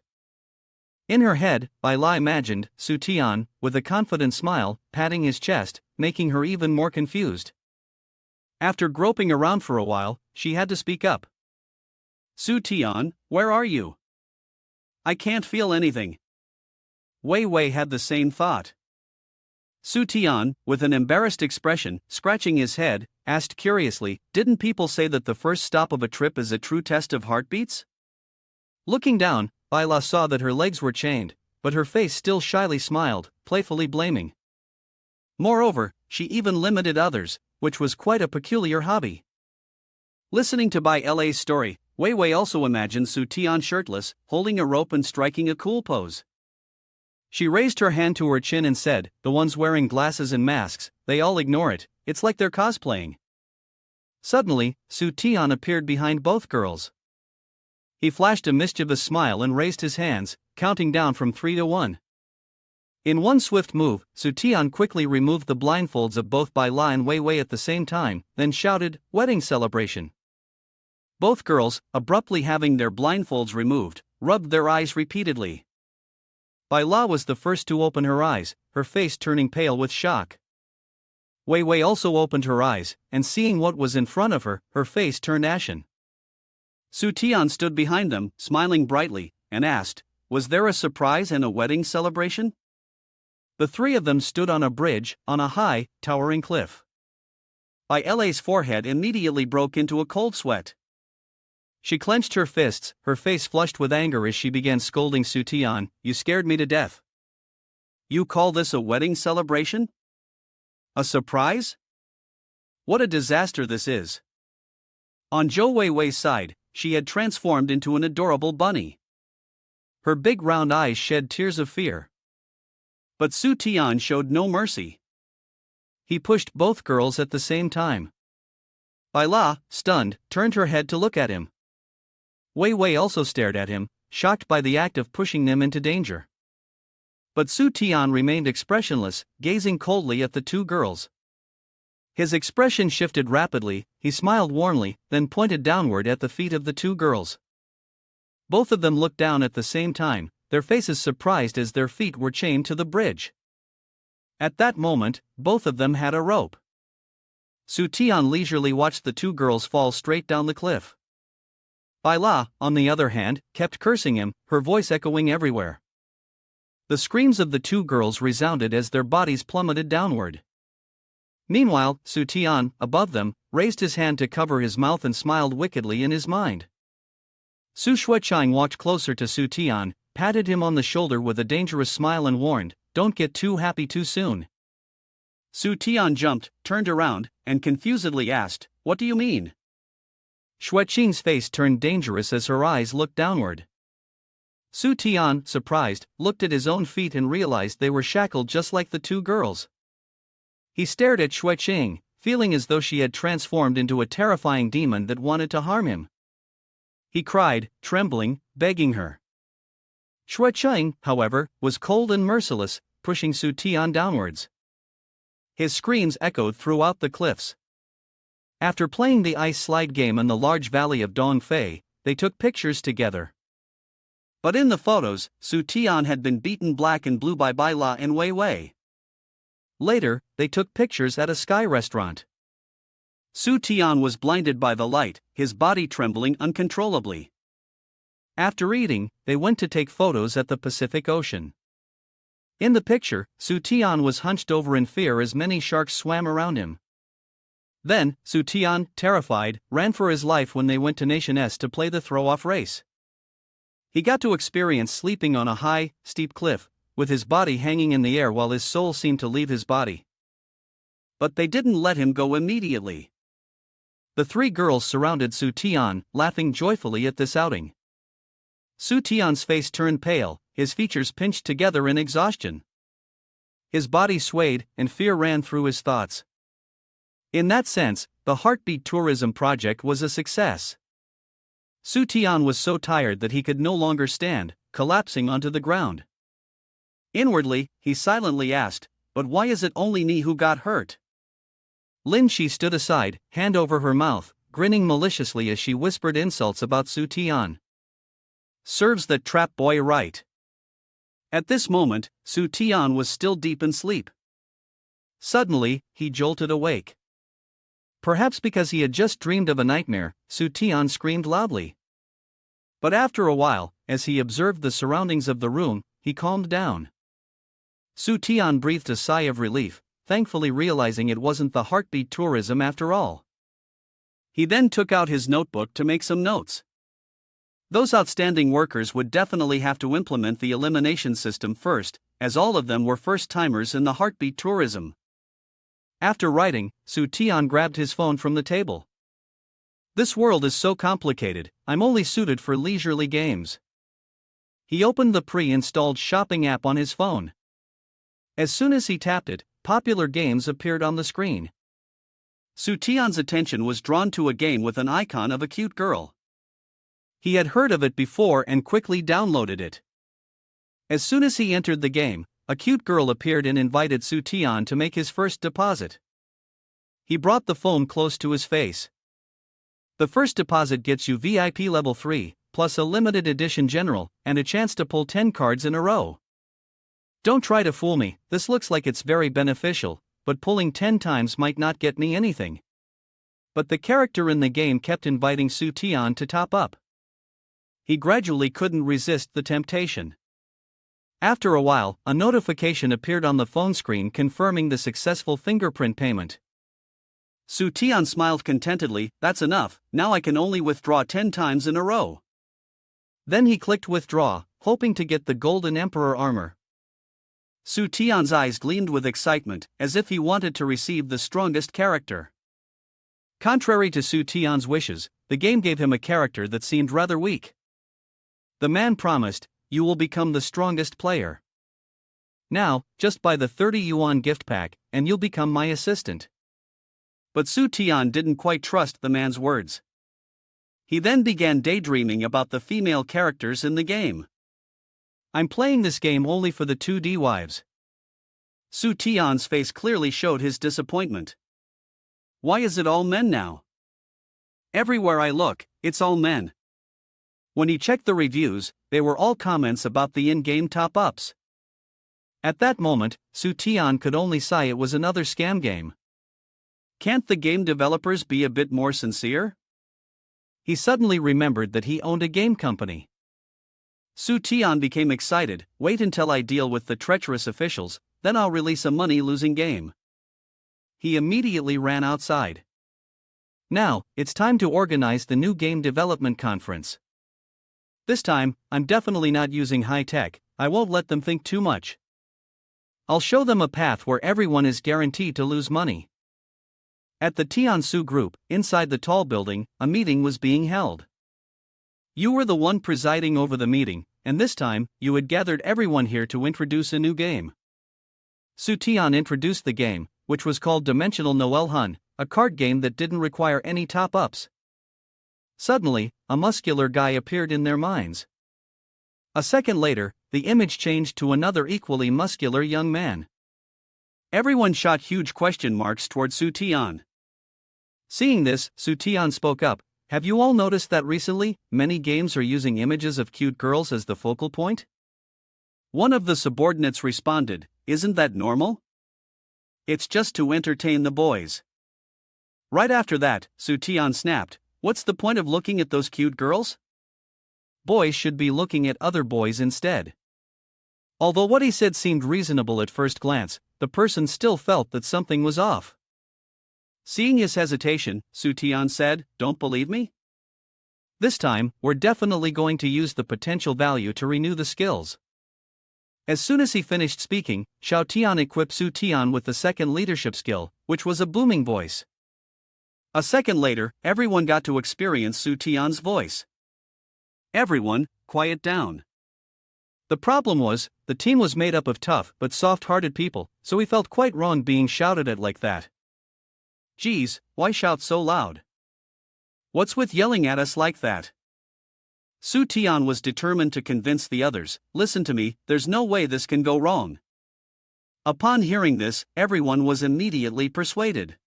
In her head, Bai La imagined Su Tian, with a confident smile, patting his chest, making her even more confused. After groping around for a while, she had to speak up. "Su Tian, where are you? I can't feel anything." Wei Wei had the same thought. Su Tian, with an embarrassed expression, scratching his head, asked curiously, "Didn't people say that the first stop of a trip is a true test of heartbeats?" Looking down, Bai La saw that her legs were chained, but her face still shyly smiled, playfully blaming. Moreover, she even limited others, which was quite a peculiar hobby. Listening to Bai La's story, Wei Wei also imagined Su Tian shirtless, holding a rope and striking a cool pose. She raised her hand to her chin and said, "The ones wearing glasses and masks, they all ignore it, it's like they're cosplaying." Suddenly, Su Tian appeared behind both girls. He flashed a mischievous smile and raised his hands, counting down from 3 to 1. In one swift move, Su Tian quickly removed the blindfolds of both Bai La and Wei Wei at the same time, then shouted, "Wedding celebration!" Both girls, abruptly having their blindfolds removed, rubbed their eyes repeatedly. Bai La was the first to open her eyes, her face turning pale with shock. Wei Wei also opened her eyes, and seeing what was in front of her, her face turned ashen. Su Tian stood behind them, smiling brightly, and asked, "Was there a surprise and a wedding celebration?" The 3 of them stood on a bridge, on a high, towering cliff. Bai La's forehead immediately broke into a cold sweat. She clenched her fists, her face flushed with anger as she began scolding Su Tian, "You scared me to death. You call this a wedding celebration? A surprise? What a disaster this is." On Zhou Wei Wei's side, she had transformed into an adorable bunny. Her big round eyes shed tears of fear. But Su Tian showed no mercy. He pushed both girls at the same time. Bai La, stunned, turned her head to look at him. Wei Wei also stared at him, shocked by the act of pushing them into danger. But Su Tian remained expressionless, gazing coldly at the 2 girls. His expression shifted rapidly, he smiled warmly, then pointed downward at the feet of the two girls. Both of them looked down at the same time, their faces surprised as their feet were chained to the bridge. At that moment, both of them had a rope. Su Tian leisurely watched the two girls fall straight down the cliff. Bai La, on the other hand, kept cursing him, her voice echoing everywhere. The screams of the two girls resounded as their bodies plummeted downward. Meanwhile, Su Tian, above them, raised his hand to cover his mouth and smiled wickedly in his mind. Su Shuichang walked closer to Su Tian, patted him on the shoulder with a dangerous smile and warned, "Don't get too happy too soon." Su Tian jumped, turned around, and confusedly asked, "What do you mean?" Shuiqing's face turned dangerous as her eyes looked downward. Su Tian, surprised, looked at his own feet and realized they were shackled just like the two girls. He stared at Shuiqing, feeling as though she had transformed into a terrifying demon that wanted to harm him. He cried, trembling, begging her. Shuiqing, however, was cold and merciless, pushing Su Tian downwards. His screams echoed throughout the cliffs. After playing the ice slide game in the large valley of Dongfei, they took pictures together. But in the photos, Su Tian had been beaten black and blue by Bai La and Wei Wei. Later, they took pictures at a sky restaurant. Su Tian was blinded by the light, his body trembling uncontrollably. After eating, they went to take photos at the Pacific Ocean. In the picture, Su Tian was hunched over in fear as many sharks swam around him. Then, Su Tian, terrified, ran for his life when they went to Nation S to play the throw-off race. He got to experience sleeping on a high, steep cliff, with his body hanging in the air while his soul seemed to leave his body. But they didn't let him go immediately. The three girls surrounded Su Tian, laughing joyfully at this outing. Su Tian's face turned pale, his features pinched together in exhaustion. His body swayed, and fear ran through his thoughts. In that sense, the Heartbeat Tourism project was a success. Su Tian was so tired that he could no longer stand, collapsing onto the ground. Inwardly, he silently asked, "But why is it only me who got hurt?" Lin Shi stood aside, hand over her mouth, grinning maliciously as she whispered insults about Su Tian. "Serves that trap boy right." At this moment, Su Tian was still deep in sleep. Suddenly, he jolted awake. Perhaps because he had just dreamed of a nightmare, Su Tian screamed loudly. But after a while, as he observed the surroundings of the room, he calmed down. Su Tian breathed a sigh of relief, thankfully realizing it wasn't the Heartbeat Tourism after all. He then took out his notebook to make some notes. Those outstanding workers would definitely have to implement the elimination system first, as all of them were first-timers in the Heartbeat Tourism. After writing, Su Tian grabbed his phone from the table. "This world is so complicated, I'm only suited for leisurely games." He opened the pre-installed shopping app on his phone. As soon as he tapped it, popular games appeared on the screen. Su Tian's attention was drawn to a game with an icon of a cute girl. He had heard of it before and quickly downloaded it. As soon as he entered the game, a cute girl appeared and invited Su Tian to make his first deposit. He brought the phone close to his face. "The first deposit gets you VIP level 3, plus a limited edition general, and a chance to pull 10 cards in a row. Don't try to fool me, this looks like it's very beneficial, but pulling 10 times might not get me anything." But the character in the game kept inviting Su Tian to top up. He gradually couldn't resist the temptation. After a while, a notification appeared on the phone screen confirming the successful fingerprint payment. Su Tian smiled contentedly, "That's enough, now I can only withdraw 10 times in a row." Then he clicked withdraw, hoping to get the Golden Emperor armor. Su Tian's eyes gleamed with excitement, as if he wanted to receive the strongest character. Contrary to Su Tian's wishes, the game gave him a character that seemed rather weak. The man promised, "You will become the strongest player. Now, just buy the 30 yuan gift pack, and you'll become my assistant." But Su Tian didn't quite trust the man's words. He then began daydreaming about the female characters in the game. "I'm playing this game only for the 2D wives." Su Tian's face clearly showed his disappointment. Why is it all men now? Everywhere I look, it's all men. When he checked the reviews, they were all comments about the in-game top-ups. At that moment, Su Tian could only sigh. It was another scam game. Can't the game developers be a bit more sincere? He suddenly remembered that he owned a game company. Su Tian became excited. Wait until I deal with the treacherous officials, then I'll release a money-losing game. He immediately ran outside. Now, it's time to organize the new game development conference. This time, I'm definitely not using high-tech. I won't let them think too much. I'll show them a path where everyone is guaranteed to lose money. At the Tiansu group, inside the tall building, a meeting was being held. You were the one presiding over the meeting, and this time, you had gathered everyone here to introduce a new game. Su Tian introduced the game, which was called Dimensional Noel Hun, a card game that didn't require any top-ups. Suddenly, a muscular guy appeared in their minds. A second later, the image changed to another equally muscular young man. Everyone shot huge question marks toward Su Tian. Seeing this, Su Tian spoke up. Have you all noticed that recently, many games are using images of cute girls as the focal point? One of the subordinates responded, isn't that normal? It's just to entertain the boys. Right after that, Su Tian snapped, what's the point of looking at those cute girls? Boys should be looking at other boys instead. Although what he said seemed reasonable at first glance, the person still felt that something was off. Seeing his hesitation, Su Tian said, don't believe me? This time, we're definitely going to use the potential value to renew the skills. As soon as he finished speaking, Xiao Tian equipped Su Tian with the second leadership skill, which was a booming voice. A second later, everyone got to experience Su Tian's voice. Everyone, quiet down. The problem was, the team was made up of tough but soft-hearted people, so he felt quite wrong being shouted at like that. Geez, why shout so loud? What's with yelling at us like that? Su Tian was determined to convince the others, listen to me, there's no way this can go wrong. Upon hearing this, everyone was immediately persuaded.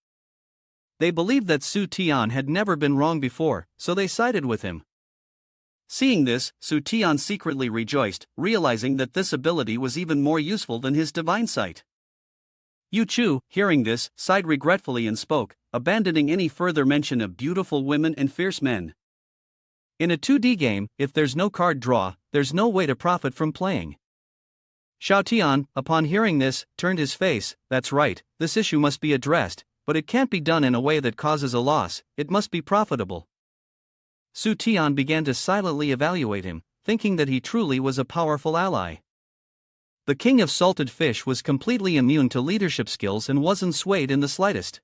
They believed that Su Tian had never been wrong before, so they sided with him. Seeing this, Su Tian secretly rejoiced, realizing that this ability was even more useful than his divine sight. Yu Chu, hearing this, sighed regretfully and spoke, abandoning any further mention of beautiful women and fierce men. In a 2D game, if there's no card draw, there's no way to profit from playing. Xiao Tian, upon hearing this, turned his face. That's right, this issue must be addressed, but it can't be done in a way that causes a loss, it must be profitable. Su Tian began to silently evaluate him, thinking that he truly was a powerful ally. The king of salted fish was completely immune to leadership skills and wasn't swayed in the slightest.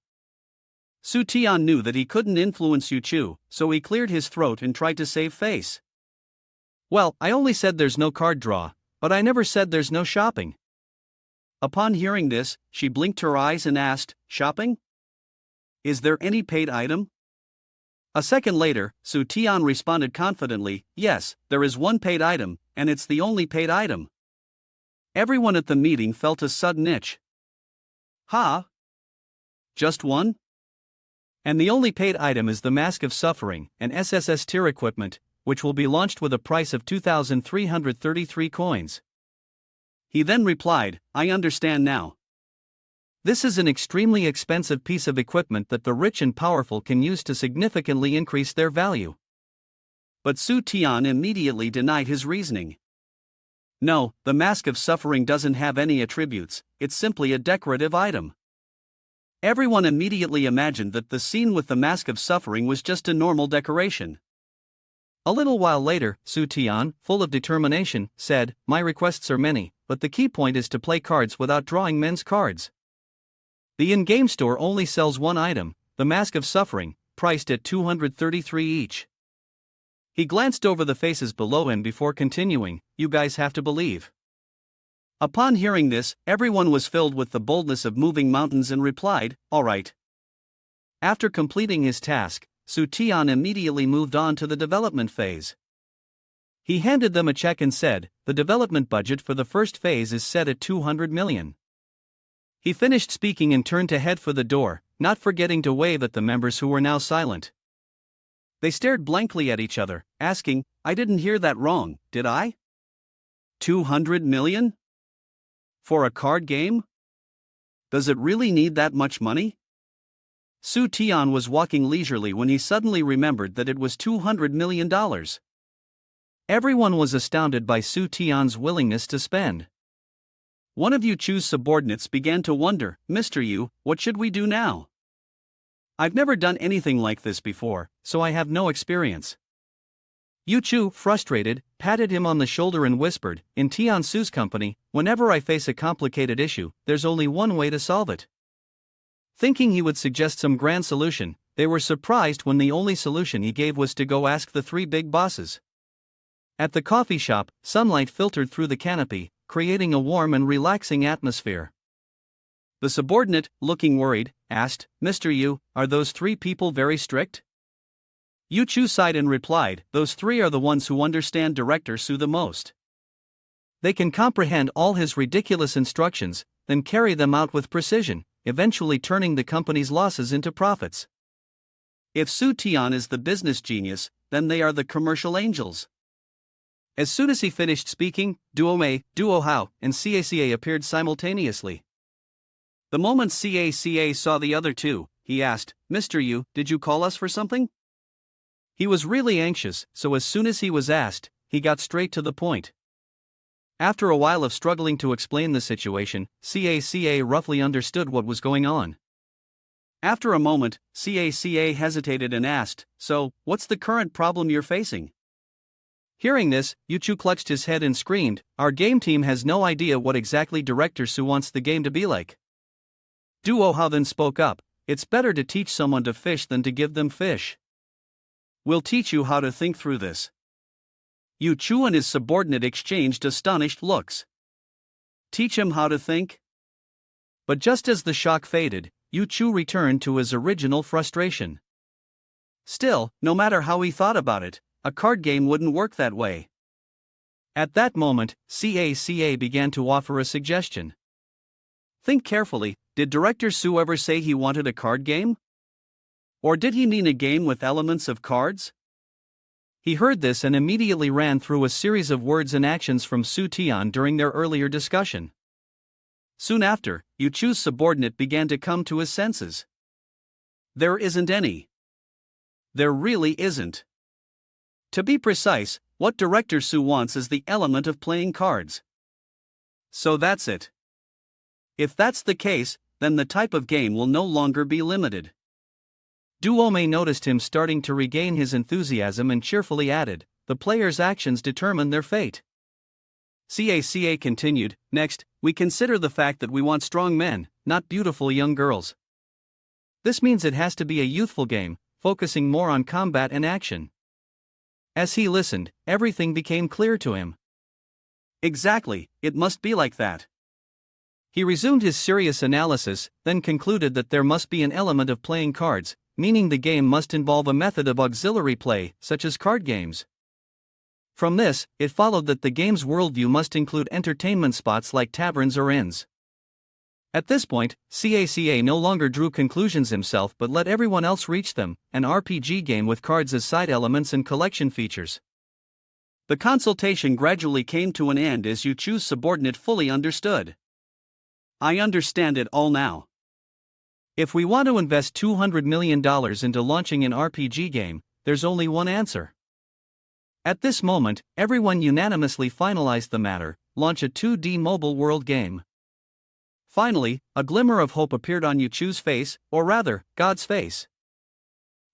Su Tian knew that he couldn't influence Yu Chu, so he cleared his throat and tried to save face. Well, I only said there's no card draw, but I never said there's no shopping. Upon hearing this, she blinked her eyes and asked, shopping? Is there any paid item? A second later, Su Tian responded confidently, yes, there is one paid item, and it's the only paid item. Everyone at the meeting felt a sudden itch. Ha? Just one? And the only paid item is the Mask of Suffering, an SSS tier equipment, which will be launched with a price of 2,333 coins. He then replied, I understand now. This is an extremely expensive piece of equipment that the rich and powerful can use to significantly increase their value. But Su Tian immediately denied his reasoning. No, the Mask of Suffering doesn't have any attributes, it's simply a decorative item. Everyone immediately imagined that the scene with the Mask of Suffering was just a normal decoration. A little while later, Su Tian, full of determination, said, my requests are many, but the key point is to play cards without drawing men's cards. The in-game store only sells one item, the Mask of Suffering, priced at 233 each. He glanced over the faces below him before continuing, you guys have to believe. Upon hearing this, everyone was filled with the boldness of moving mountains and replied, all right. After completing his task, Su Tian immediately moved on to the development phase. He handed them a check and said, the development budget for the first phase is set at 200 million. He finished speaking and turned to head for the door, not forgetting to wave at the members who were now silent. They stared blankly at each other, asking, I didn't hear that wrong, did I? 200 million? For a card game? Does it really need that much money? Su Tian was walking leisurely when he suddenly remembered that it was $200 million. Everyone was astounded by Su Tian's willingness to spend. One of Yu Chu's subordinates began to wonder, Mr. Yu, what should we do now? I've never done anything like this before, so I have no experience. Yu Chu, frustrated, patted him on the shoulder and whispered, in Tian Su's company, whenever I face a complicated issue, there's only one way to solve it. Thinking he would suggest some grand solution, they were surprised when the only solution he gave was to go ask the three big bosses. At the coffee shop, sunlight filtered through the canopy, creating a warm and relaxing atmosphere. The subordinate, looking worried, asked, Mr. Yu, are those three people very strict? Yu Chu sighed and replied, those three are the ones who understand Director Su the most. They can comprehend all his ridiculous instructions, then carry them out with precision, eventually turning the company's losses into profits. If Su Tian is the business genius, then they are the commercial angels. As soon as he finished speaking, Duo Mei, Duo Hao, and Caca appeared simultaneously. The moment Caca saw the other two, he asked, Mr. Yu, did you call us for something? He was really anxious, so as soon as he was asked, he got straight to the point. After a while of struggling to explain the situation, Caca roughly understood what was going on. After a moment, Caca hesitated and asked, so, what's the current problem you're facing? Hearing this, Yu Chu clutched his head and screamed, our game team has no idea what exactly Director Su wants the game to be like. Duo Hao then spoke up, it's better to teach someone to fish than to give them fish. We'll teach you how to think through this. Yu Chu and his subordinate exchanged astonished looks. Teach him how to think? But just as the shock faded, Yu Chu returned to his original frustration. Still, no matter how he thought about it, a card game wouldn't work that way. At that moment, Caca began to offer a suggestion. Think carefully, did Director Su ever say he wanted a card game? Or did he mean a game with elements of cards? He heard this and immediately ran through a series of words and actions from Su Tian during their earlier discussion. Soon after, Yu Chu's subordinate began to come to his senses. There isn't any. There really isn't. To be precise, what Director Su wants is the element of playing cards. So that's it. If that's the case, then the type of game will no longer be limited. Duo Mei noticed him starting to regain his enthusiasm and cheerfully added, the player's actions determine their fate. Caca continued, next, we consider the fact that we want strong men, not beautiful young girls. This means it has to be a youthful game, focusing more on combat and action. As he listened, everything became clear to him. Exactly, it must be like that. He resumed his serious analysis, then concluded that there must be an element of playing cards, meaning the game must involve a method of auxiliary play, such as card games. From this, it followed that the game's worldview must include entertainment spots like taverns or inns. At this point, Caca no longer drew conclusions himself but let everyone else reach them, an RPG game with cards as side elements and collection features. The consultation gradually came to an end as Yu Chu's subordinate fully understood. I understand it all now. If we want to invest $200 million into launching an RPG game, there's only one answer. At this moment, everyone unanimously finalized the matter, launch a 2D mobile world game. Finally, a glimmer of hope appeared on Yu Chu's face, or rather, God's face.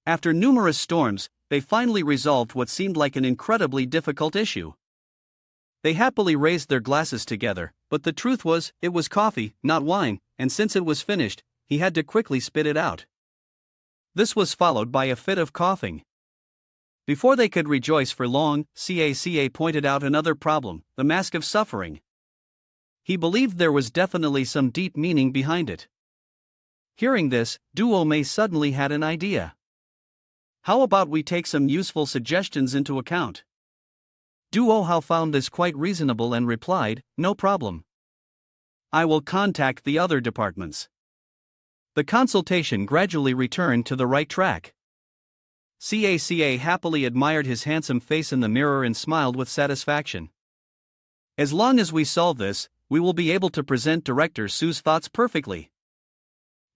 After numerous storms, they finally resolved what seemed like an incredibly difficult issue. They happily raised their glasses together, but the truth was, it was coffee, not wine, and since it was finished, he had to quickly spit it out. This was followed by a fit of coughing. Before they could rejoice for long, Caca pointed out another problem, the mask of suffering. He believed there was definitely some deep meaning behind it. Hearing this, Duo Mei suddenly had an idea. How about we take some useful suggestions into account? Duo Hao found this quite reasonable and replied, no problem. I will contact the other departments. The consultation gradually returned to the right track. Caca happily admired his handsome face in the mirror and smiled with satisfaction. As long as we solve this, we will be able to present Director Su's thoughts perfectly.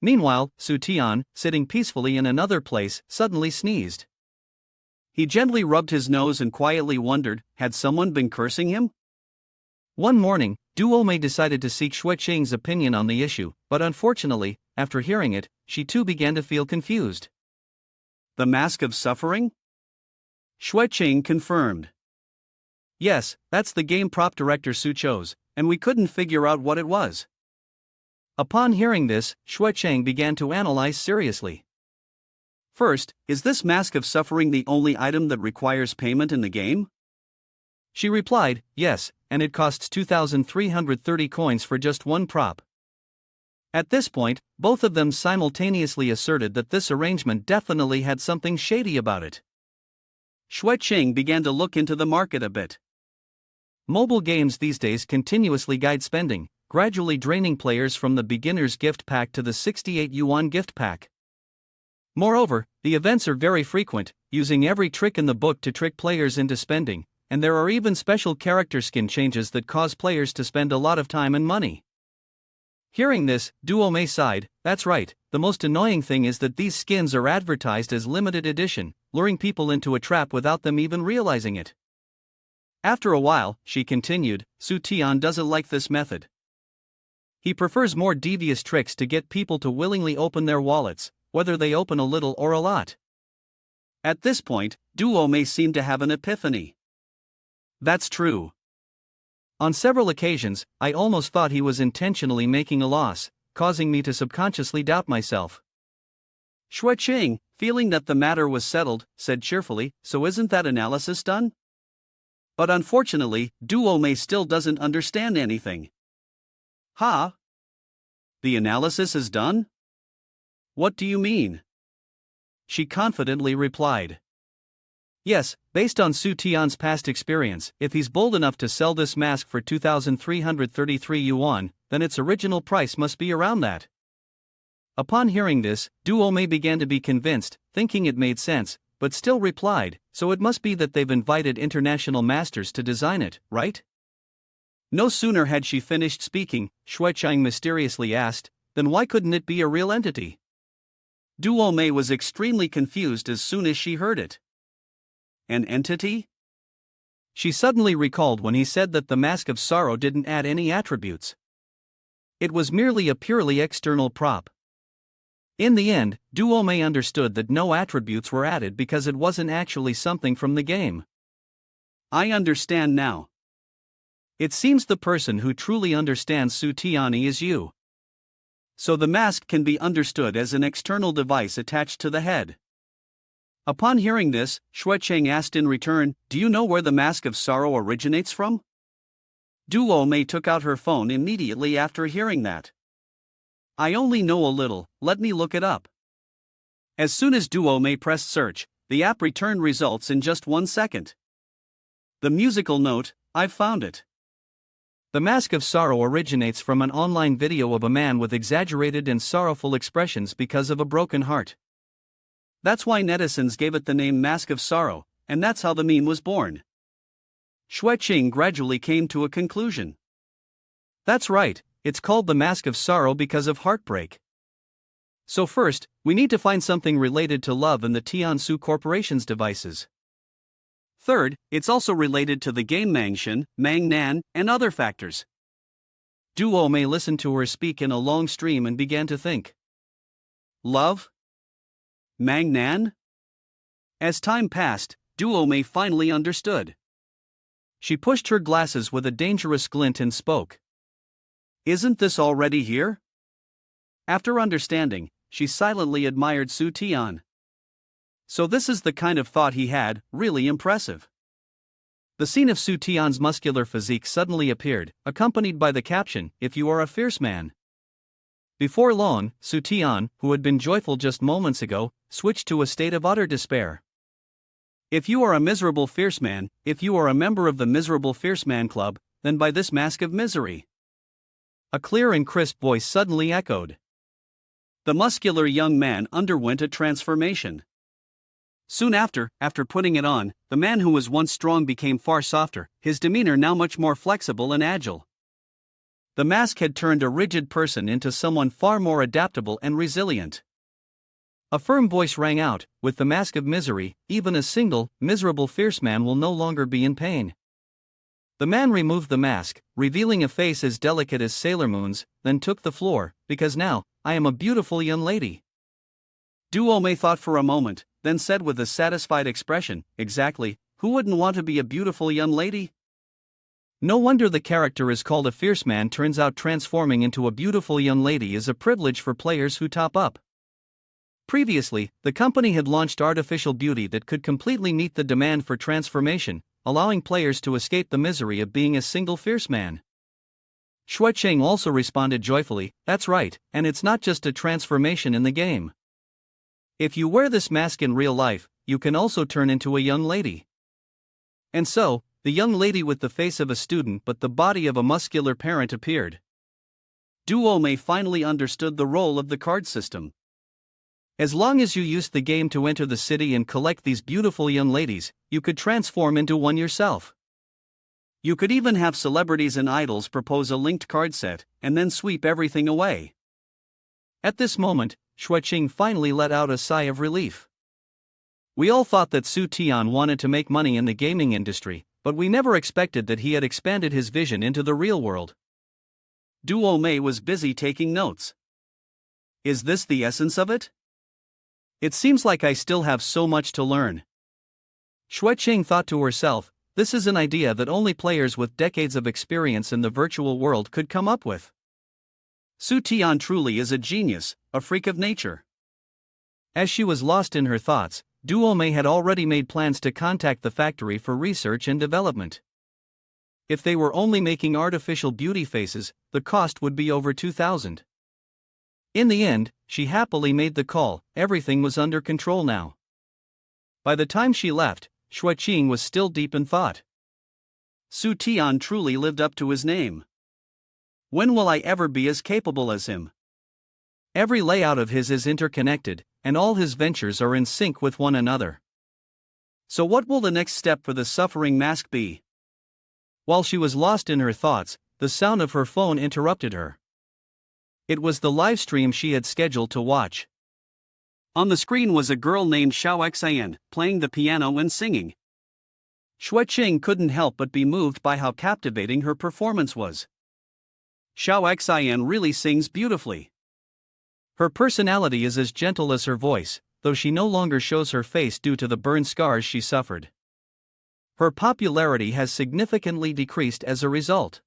Meanwhile, Su Tian, sitting peacefully in another place, suddenly sneezed. He gently rubbed his nose and quietly wondered, had someone been cursing him? One morning, Duo Mei decided to seek Xue Qing's opinion on the issue, but unfortunately, after hearing it, she too began to feel confused. The Mask of Suffering? Xue Qing confirmed. Yes, that's the game prop Director Su chose, and we couldn't figure out what it was. Upon hearing this, Xue Qing began to analyze seriously. First, is this Mask of Suffering the only item that requires payment in the game? She replied, yes, and it costs 2,330 coins for just one prop. At this point, both of them simultaneously asserted that this arrangement definitely had something shady about it. Xue Qing began to look into the market a bit. Mobile games these days continuously guide spending, gradually draining players from the beginner's gift pack to the 68 yuan gift pack. Moreover, the events are very frequent, using every trick in the book to trick players into spending, and there are even special character skin changes that cause players to spend a lot of time and money. Hearing this, Duo Mei sighed. That's right, the most annoying thing is that these skins are advertised as limited edition, luring people into a trap without them even realizing it. After a while, she continued, Su Tian doesn't like this method. He prefers more devious tricks to get people to willingly open their wallets, whether they open a little or a lot. At this point, Duo Mei seemed to have an epiphany. That's true. On several occasions, I almost thought he was intentionally making a loss, causing me to subconsciously doubt myself. Xue Qing, feeling that the matter was settled, said cheerfully, so isn't that analysis done? But unfortunately, Duo Mei still doesn't understand anything. Huh? The analysis is done? What do you mean? She confidently replied. Yes, based on Su Tian's past experience, if he's bold enough to sell this mask for 2,333 yuan, then its original price must be around that. Upon hearing this, Duo Mei began to be convinced, thinking it made sense, but still replied, so it must be that they've invited international masters to design it, right? No sooner had she finished speaking, Xue Qing mysteriously asked, then why couldn't it be a real entity? Duo Mei was extremely confused as soon as she heard it. An entity? She suddenly recalled when he said that the Mask of Sorrow didn't add any attributes. It was merely a purely external prop. In the end, Duo Mei understood that no attributes were added because it wasn't actually something from the game. I understand now. It seems the person who truly understands Su Tiani is you. So the mask can be understood as an external device attached to the head. Upon hearing this, Xue Qing asked in return, do you know where the Mask of Sorrow originates from? Duo Mei took out her phone immediately after hearing that. I only know a little, let me look it up. As soon as Duo Mei pressed search, the app returned results in just 1 second. The musical note, I've found it. The Mask of Sorrow originates from an online video of a man with exaggerated and sorrowful expressions because of a broken heart. That's why netizens gave it the name Mask of Sorrow, and that's how the meme was born. Xue Qing gradually came to a conclusion. That's right, it's called the Mask of Sorrow because of heartbreak. So first, we need to find something related to love in the Tansu Corporation's devices. Third, it's also related to the game Mangshan, Mangnan, and other factors. Duo Mei listened to her speak in a long stream and began to think. Love? Mangnan? As time passed, Duo Mei finally understood. She pushed her glasses with a dangerous glint and spoke. Isn't this already here? After understanding, she silently admired Su Tian. So this is the kind of thought he had, really impressive. The scene of Su Tian's muscular physique suddenly appeared, accompanied by the caption, if you are a fierce man. Before long, Su Tian, who had been joyful just moments ago, switched to a state of utter despair. If you are a miserable fierce man, if you are a member of the miserable fierce man club, then buy this mask of misery. A clear and crisp voice suddenly echoed. The muscular young man underwent a transformation. Soon after putting it on, the man who was once strong became far softer, his demeanor now much more flexible and agile. The mask had turned a rigid person into someone far more adaptable and resilient. A firm voice rang out, "With the mask of misery, even a single, miserable fierce man will no longer be in pain." The man removed the mask, revealing a face as delicate as Sailor Moon's, then took the floor, "Because now, I am a beautiful young lady." Duomei thought for a moment, then said with a satisfied expression, "Exactly, who wouldn't want to be a beautiful young lady?" No wonder the character is called a fierce man. Turns out transforming into a beautiful young lady is a privilege for players who top up. Previously, the company had launched artificial beauty that could completely meet the demand for transformation, allowing players to escape the misery of being a single fierce man. Xuecheng also responded joyfully, "That's right, and it's not just a transformation in the game. If you wear this mask in real life, you can also turn into a young lady." And so, the young lady with the face of a student but the body of a muscular parent appeared. Duomei finally understood the role of the card system. As long as you used the game to enter the city and collect these beautiful young ladies, you could transform into one yourself. You could even have celebrities and idols propose a linked card set, and then sweep everything away. At this moment, Xuecheng finally let out a sigh of relief. We all thought that Su Tian wanted to make money in the gaming industry, but we never expected that he had expanded his vision into the real world. Duomei was busy taking notes. Is this the essence of it? It seems like I still have so much to learn. Xuecheng thought to herself, this is an idea that only players with decades of experience in the virtual world could come up with. Su Tian truly is a genius, a freak of nature. As she was lost in her thoughts, Duomei had already made plans to contact the factory for research and development. If they were only making artificial beauty faces, the cost would be over 2,000. In the end, she happily made the call. Everything was under control now. By the time she left, Xuecheng was still deep in thought. Su Tian truly lived up to his name. When will I ever be as capable as him? Every layout of his is interconnected, and all his ventures are in sync with one another. So what will the next step for the suffering mask be? While she was lost in her thoughts, the sound of her phone interrupted her. It was the live stream she had scheduled to watch. On the screen was a girl named Xiao Xian, playing the piano and singing. Xuecheng couldn't help but be moved by how captivating her performance was. Xiao Xian really sings beautifully. Her personality is as gentle as her voice, though she no longer shows her face due to the burn scars she suffered. Her popularity has significantly decreased as a result.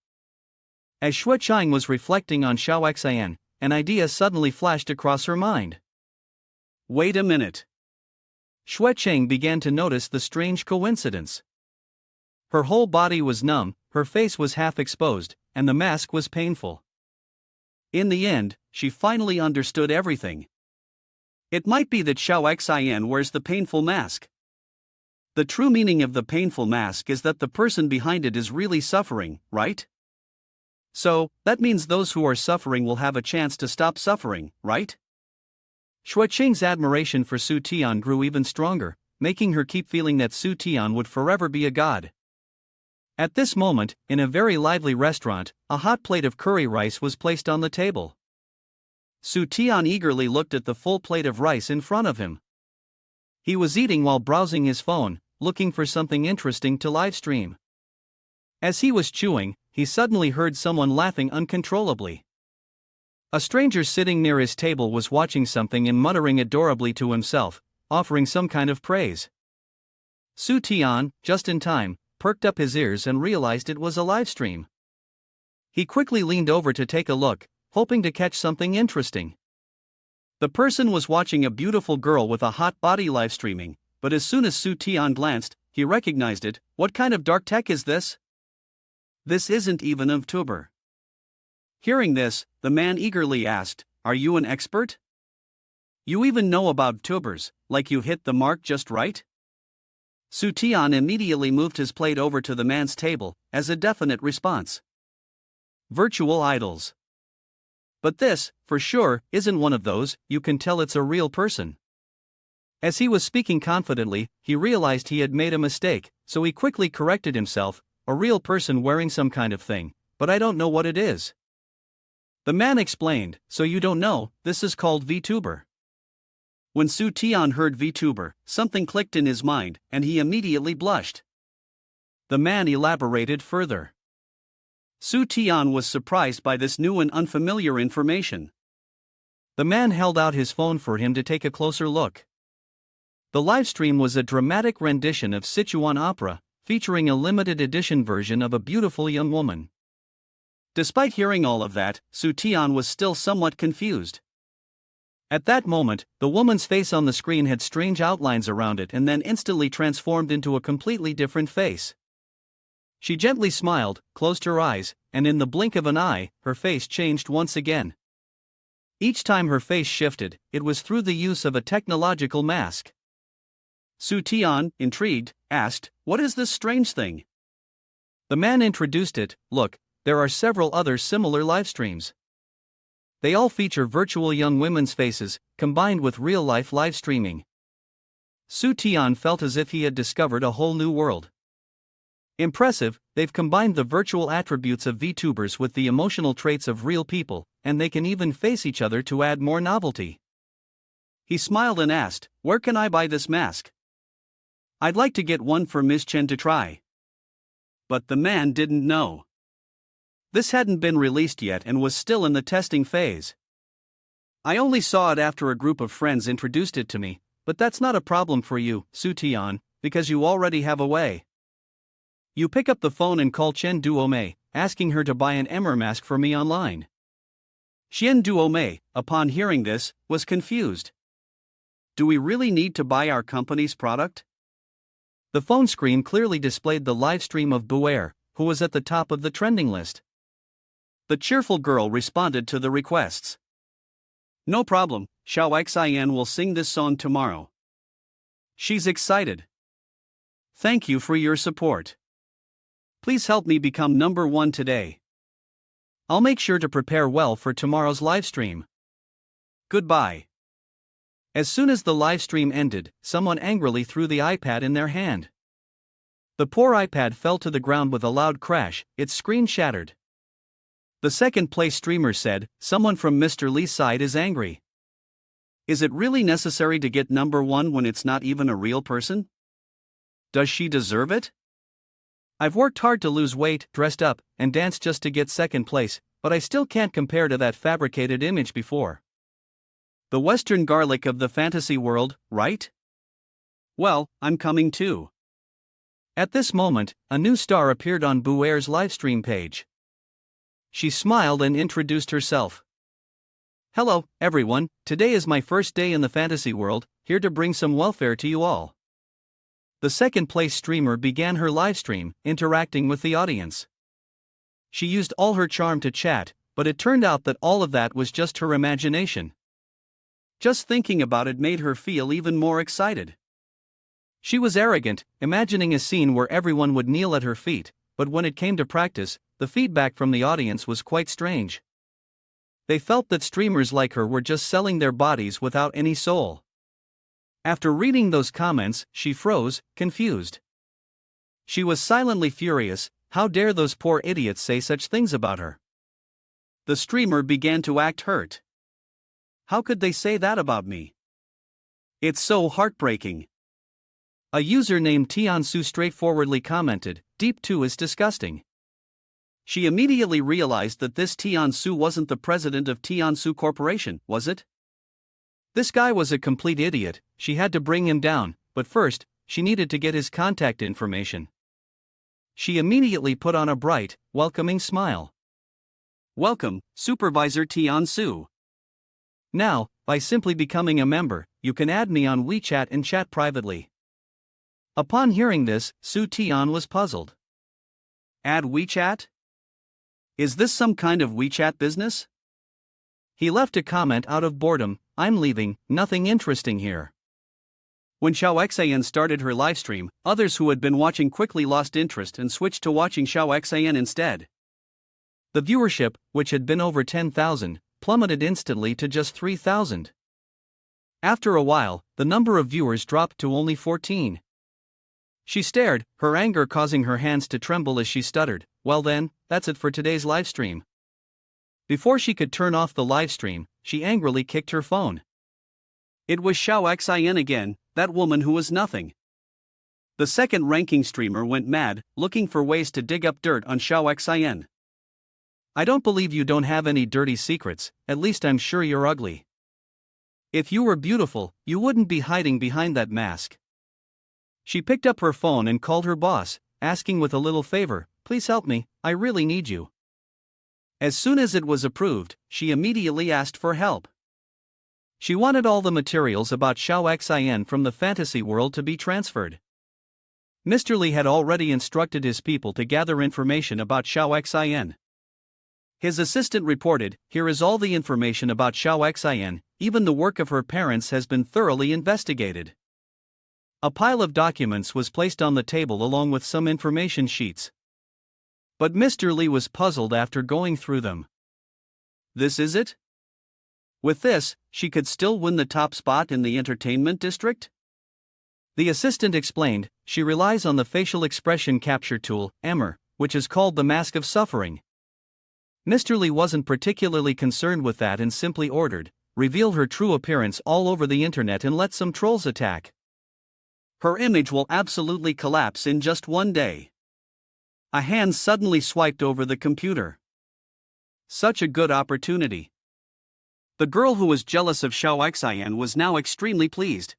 As Xuecheng was reflecting on Xiao Xian, an idea suddenly flashed across her mind. Wait a minute. Xuecheng began to notice the strange coincidence. Her whole body was numb, her face was half exposed, and the mask was painful. In the end, she finally understood everything. It might be that Xiao Xian wears the painful mask. The true meaning of the painful mask is that the person behind it is really suffering, right? So, that means those who are suffering will have a chance to stop suffering, right? Xuecheng's admiration for Su Tian grew even stronger, making her keep feeling that Su Tian would forever be a god. At this moment, in a very lively restaurant, a hot plate of curry rice was placed on the table. Su Tian eagerly looked at the full plate of rice in front of him. He was eating while browsing his phone, looking for something interesting to livestream. As he was chewing, he suddenly heard someone laughing uncontrollably. A stranger sitting near his table was watching something and muttering adorably to himself, offering some kind of praise. Su Tian, just in time, perked up his ears and realized it was a livestream. He quickly leaned over to take a look, hoping to catch something interesting. The person was watching a beautiful girl with a hot body livestreaming, but as soon as Su Tian glanced, he recognized it. What kind of dark tech is this? This isn't even a VTuber. Hearing this, the man eagerly asked, "Are you an expert? You even know about VTubers, like you hit the mark just right?" Su Tian immediately moved his plate over to the man's table, as a definite response. Virtual idols. But this, for sure, isn't one of those, you can tell it's a real person. As he was speaking confidently, he realized he had made a mistake, so he quickly corrected himself, a real person wearing some kind of thing, but I don't know what it is. The man explained, so you don't know, this is called VTuber. When Su Tian heard VTuber, something clicked in his mind, and he immediately blushed. The man elaborated further. Su Tian was surprised by this new and unfamiliar information. The man held out his phone for him to take a closer look. The livestream was a dramatic rendition of Sichuan opera, featuring a limited edition version of a beautiful young woman. Despite hearing all of that, Su Tian was still somewhat confused. At that moment, the woman's face on the screen had strange outlines around it and then instantly transformed into a completely different face. She gently smiled, closed her eyes, and in the blink of an eye, her face changed once again. Each time her face shifted, it was through the use of a technological mask. Su Tian, intrigued, asked, "What is this strange thing?" The man introduced it. "Look, there are several other similar livestreams. They all feature virtual young women's faces, combined with real-life live streaming." Su Tian felt as if he had discovered a whole new world. Impressive, they've combined the virtual attributes of VTubers with the emotional traits of real people, and they can even face each other to add more novelty. He smiled and asked, "Where can I buy this mask? I'd like to get one for Miss Chen to try." But the man didn't know. This hadn't been released yet and was still in the testing phase. "I only saw it after a group of friends introduced it to me, but that's not a problem for you, Su Tian, because you already have a way. You pick up the phone and call Chen Duomei, asking her to buy an Emmer mask for me online." Chen Duomei, upon hearing this, was confused. "Do we really need to buy our company's product?" The phone screen clearly displayed the live stream of Buer, who was at the top of the trending list. The cheerful girl responded to the requests. "No problem, Xiao Xian will sing this song tomorrow." She's excited. "Thank you for your support. Please help me become #1 today. I'll make sure to prepare well for tomorrow's livestream. Goodbye." As soon as the livestream ended, someone angrily threw the iPad in their hand. The poor iPad fell to the ground with a loud crash, its screen shattered. The second-place streamer said, "Someone from Mr. Lee's side is angry. Is it really necessary to get #1 when it's not even a real person? Does she deserve it? I've worked hard to lose weight, dressed up, and danced just to get second place, but I still can't compare to that fabricated image before. The Western garlic of the fantasy world, right? Well, I'm coming too." At this moment, a new star appeared on Buer's livestream page. She smiled and introduced herself. "Hello, everyone, today is my first day in the fantasy world, here to bring some welfare to you all." The second-place streamer began her livestream, interacting with the audience. She used all her charm to chat, but it turned out that all of that was just her imagination. Just thinking about it made her feel even more excited. She was arrogant, imagining a scene where everyone would kneel at her feet, but when it came to practice, the feedback from the audience was quite strange. They felt that streamers like her were just selling their bodies without any soul. After reading those comments, she froze, confused. She was silently furious. How dare those poor idiots say such things about her? The streamer began to act hurt. How could they say that about me? It's so heartbreaking. A user named Tiansu straightforwardly commented, "Deep 2 is disgusting." She immediately realized that this Tiansu wasn't the president of Tansu Corporation, was it? This guy was a complete idiot. She had to bring him down, but first, she needed to get his contact information. She immediately put on a bright, welcoming smile. "Welcome, Supervisor Tiansu. Now, by simply becoming a member, you can add me on WeChat and chat privately." Upon hearing this, Su Tian was puzzled. Add WeChat? Is this some kind of WeChat business? He left a comment out of boredom, "I'm leaving, nothing interesting here." When Xiao Xian started her livestream, others who had been watching quickly lost interest and switched to watching Xiao Xian instead. The viewership, which had been over 10,000, plummeted instantly to just 3,000. After a while, the number of viewers dropped to only 14. She stared, her anger causing her hands to tremble as she stuttered, "Well then, that's it for today's livestream." Before she could turn off the livestream, she angrily kicked her phone. It was Xiao Xin again, that woman who was nothing. The second-ranking streamer went mad, looking for ways to dig up dirt on Xiao Xin. "I don't believe you don't have any dirty secrets, at least I'm sure you're ugly. If you were beautiful, you wouldn't be hiding behind that mask." She picked up her phone and called her boss, asking with a little favor, "Please help me, I really need you." As soon as it was approved, she immediately asked for help. She wanted all the materials about Xiao Xin from the fantasy world to be transferred. Mr. Li had already instructed his people to gather information about Xiao Xin. His assistant reported, "Here is all the information about Xiao Xin, even the work of her parents has been thoroughly investigated." A pile of documents was placed on the table along with some information sheets. But Mr. Li was puzzled after going through them. This is it? With this, she could still win the top spot in the entertainment district? The assistant explained, she relies on the facial expression capture tool, EMER, which is called the Mask of Suffering. Mr. Li wasn't particularly concerned with that and simply ordered, "Reveal her true appearance all over the internet and let some trolls attack. Her image will absolutely collapse in just one day." A hand suddenly swiped over the computer. Such a good opportunity. The girl who was jealous of Xiao Xin was now extremely pleased.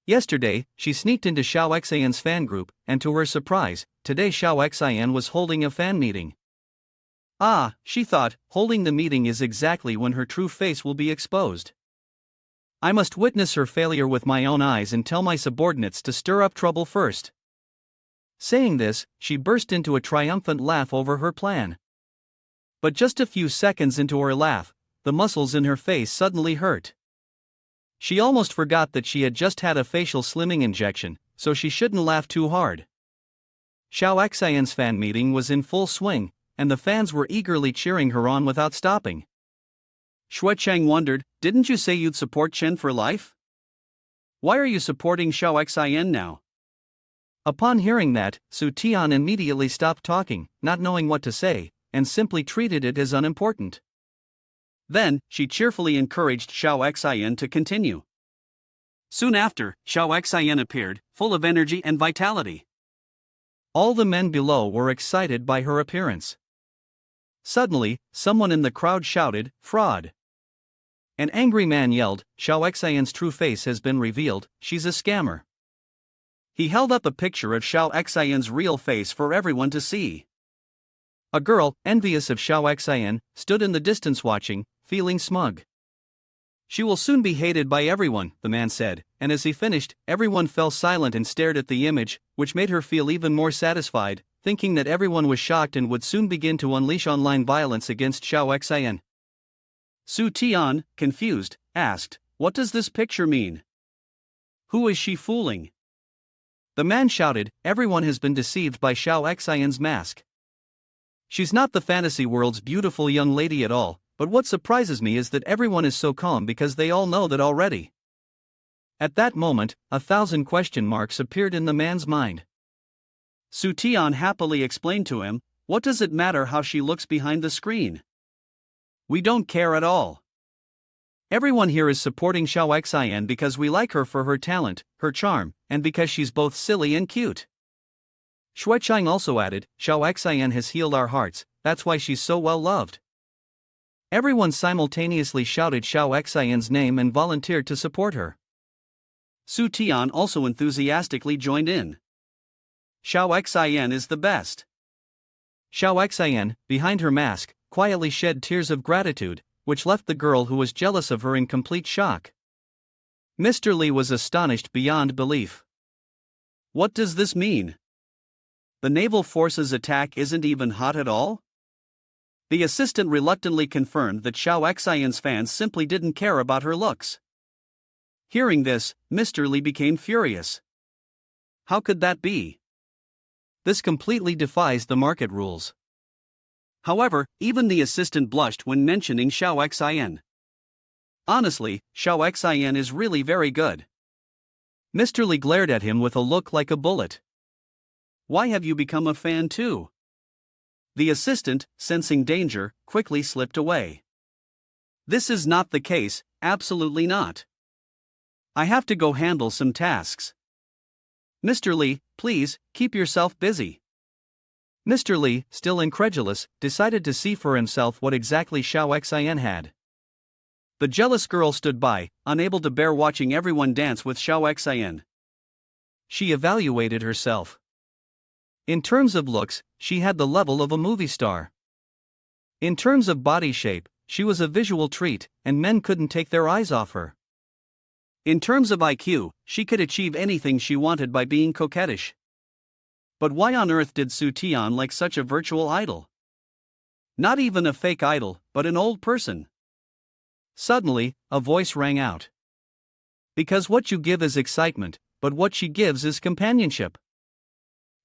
Yesterday, she sneaked into Xiao Xin's fan group, and to her surprise, today Xiao Xin was holding a fan meeting. Ah, she thought, holding the meeting is exactly when her true face will be exposed. I must witness her failure with my own eyes and tell my subordinates to stir up trouble first. Saying this, she burst into a triumphant laugh over her plan. But just a few seconds into her laugh, the muscles in her face suddenly hurt. She almost forgot that she had just had a facial slimming injection, so she shouldn't laugh too hard. Xiao Xin's fan meeting was in full swing, and the fans were eagerly cheering her on without stopping. Shui Cheng wondered, "Didn't you say you'd support Chen for life? Why are you supporting Xiao Xin now?" Upon hearing that, Su Tian immediately stopped talking, not knowing what to say, and simply treated it as unimportant. Then, she cheerfully encouraged Xiao Xin to continue. Soon after, Xiao Xin appeared, full of energy and vitality. All the men below were excited by her appearance. Suddenly, someone in the crowd shouted, "Fraud!" An angry man yelled, "Xiao Xin's true face has been revealed, she's a scammer." He held up a picture of Xiao Xin's real face for everyone to see. A girl, envious of Xiao Xin, stood in the distance watching, feeling smug. "She will soon be hated by everyone," the man said, and as he finished, everyone fell silent and stared at the image, which made her feel even more satisfied, thinking that everyone was shocked and would soon begin to unleash online violence against Xiao Xin. Su Tian, confused, asked, "What does this picture mean? Who is she fooling?" The man shouted, "Everyone has been deceived by Xiao Xin's mask. She's not the fantasy world's beautiful young lady at all, but what surprises me is that everyone is so calm because they all know that already." At that moment, 1,000 question marks appeared in the man's mind. Su Tian happily explained to him, "What does it matter how she looks behind the screen? We don't care at all. Everyone here is supporting Xiao Xin because we like her for her talent, her charm, and because she's both silly and cute." Shui Cheng also added, "Xiao Xin has healed our hearts, that's why she's so well loved." Everyone simultaneously shouted Xiao Xin's name and volunteered to support her. Su Tian also enthusiastically joined in. "Xiao Xin is the best." Xiao Xin, behind her mask, quietly shed tears of gratitude, which left the girl who was jealous of her in complete shock. Mr. Li was astonished beyond belief. What does this mean? The naval forces attack isn't even hot at all? The assistant reluctantly confirmed that Xiao Xin's fans simply didn't care about her looks. Hearing this, Mr. Li became furious. How could that be? This completely defies the market rules. However, even the assistant blushed when mentioning Xiao Xin. Honestly, Xiao Xin is really very good. Mr. Li glared at him with a look like a bullet. Why have you become a fan too? The assistant, sensing danger, quickly slipped away. This is not the case, absolutely not. I have to go handle some tasks. Mr. Li, please, keep yourself busy. Mr. Li, still incredulous, decided to see for himself what exactly Xiao Xin had. The jealous girl stood by, unable to bear watching everyone dance with Xiao Xin. She evaluated herself. In terms of looks, she had the level of a movie star. In terms of body shape, she was a visual treat, and men couldn't take their eyes off her. In terms of IQ, she could achieve anything she wanted by being coquettish. But why on earth did Su Tian like such a virtual idol? Not even a fake idol, but an old person. Suddenly, a voice rang out. Because what you give is excitement, but what she gives is companionship.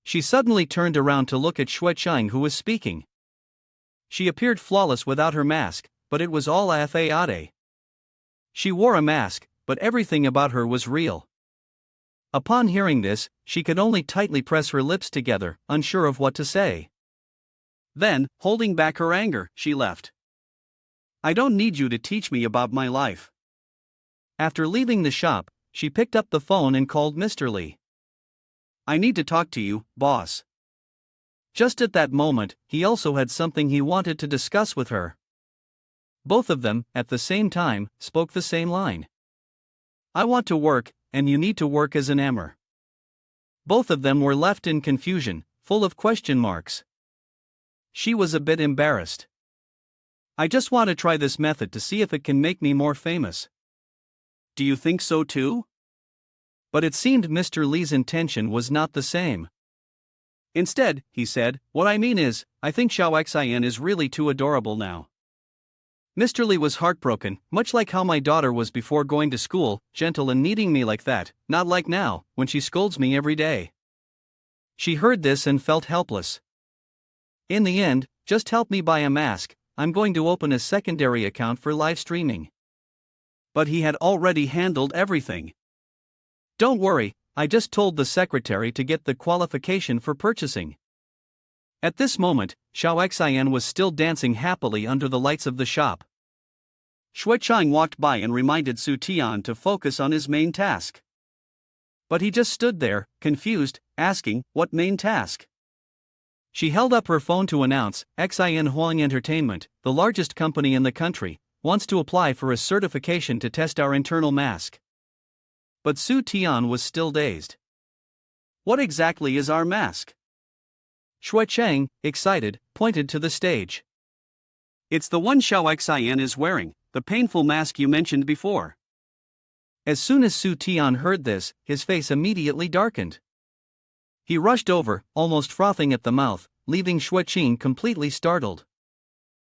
She suddenly turned around to look at Xuechang, who was speaking. She appeared flawless without her mask, but it was all a facade. She wore a mask, but everything about her was real. Upon hearing this, she could only tightly press her lips together, unsure of what to say. Then, holding back her anger, she left. I don't need you to teach me about my life. After leaving the shop, she picked up the phone and called Mr. Li. I need to talk to you, boss. Just at that moment, he also had something he wanted to discuss with her. Both of them, at the same time, spoke the same line. I want to work, and you need to work as an emmer. Both of them were left in confusion, full of question marks. She was a bit embarrassed. I just want to try this method to see if it can make me more famous. Do you think so too? But it seemed Mr. Li's intention was not the same. Instead, he said, what I mean is, I think Xiao Xin is really too adorable now. Mr. Li was heartbroken, much like how my daughter was before going to school, gentle and needing me like that, not like now, when she scolds me every day. She heard this and felt helpless. In the end, just help me buy a mask, I'm going to open a secondary account for live streaming. But he had already handled everything. Don't worry, I just told the secretary to get the qualification for purchasing. At this moment, Xiao Xin was still dancing happily under the lights of the shop. Xuechang walked by and reminded Su Tian to focus on his main task. But he just stood there, confused, asking, what main task? She held up her phone to announce, Xin Huang Entertainment, the largest company in the country, wants to apply for a certification to test our internal mask. But Su Tian was still dazed. What exactly is our mask? Xuechang, excited, pointed to the stage. It's the one Xiao Xin is wearing, the painful mask you mentioned before. As soon as Su Tian heard this, his face immediately darkened. He rushed over, almost frothing at the mouth, leaving Xuechang completely startled.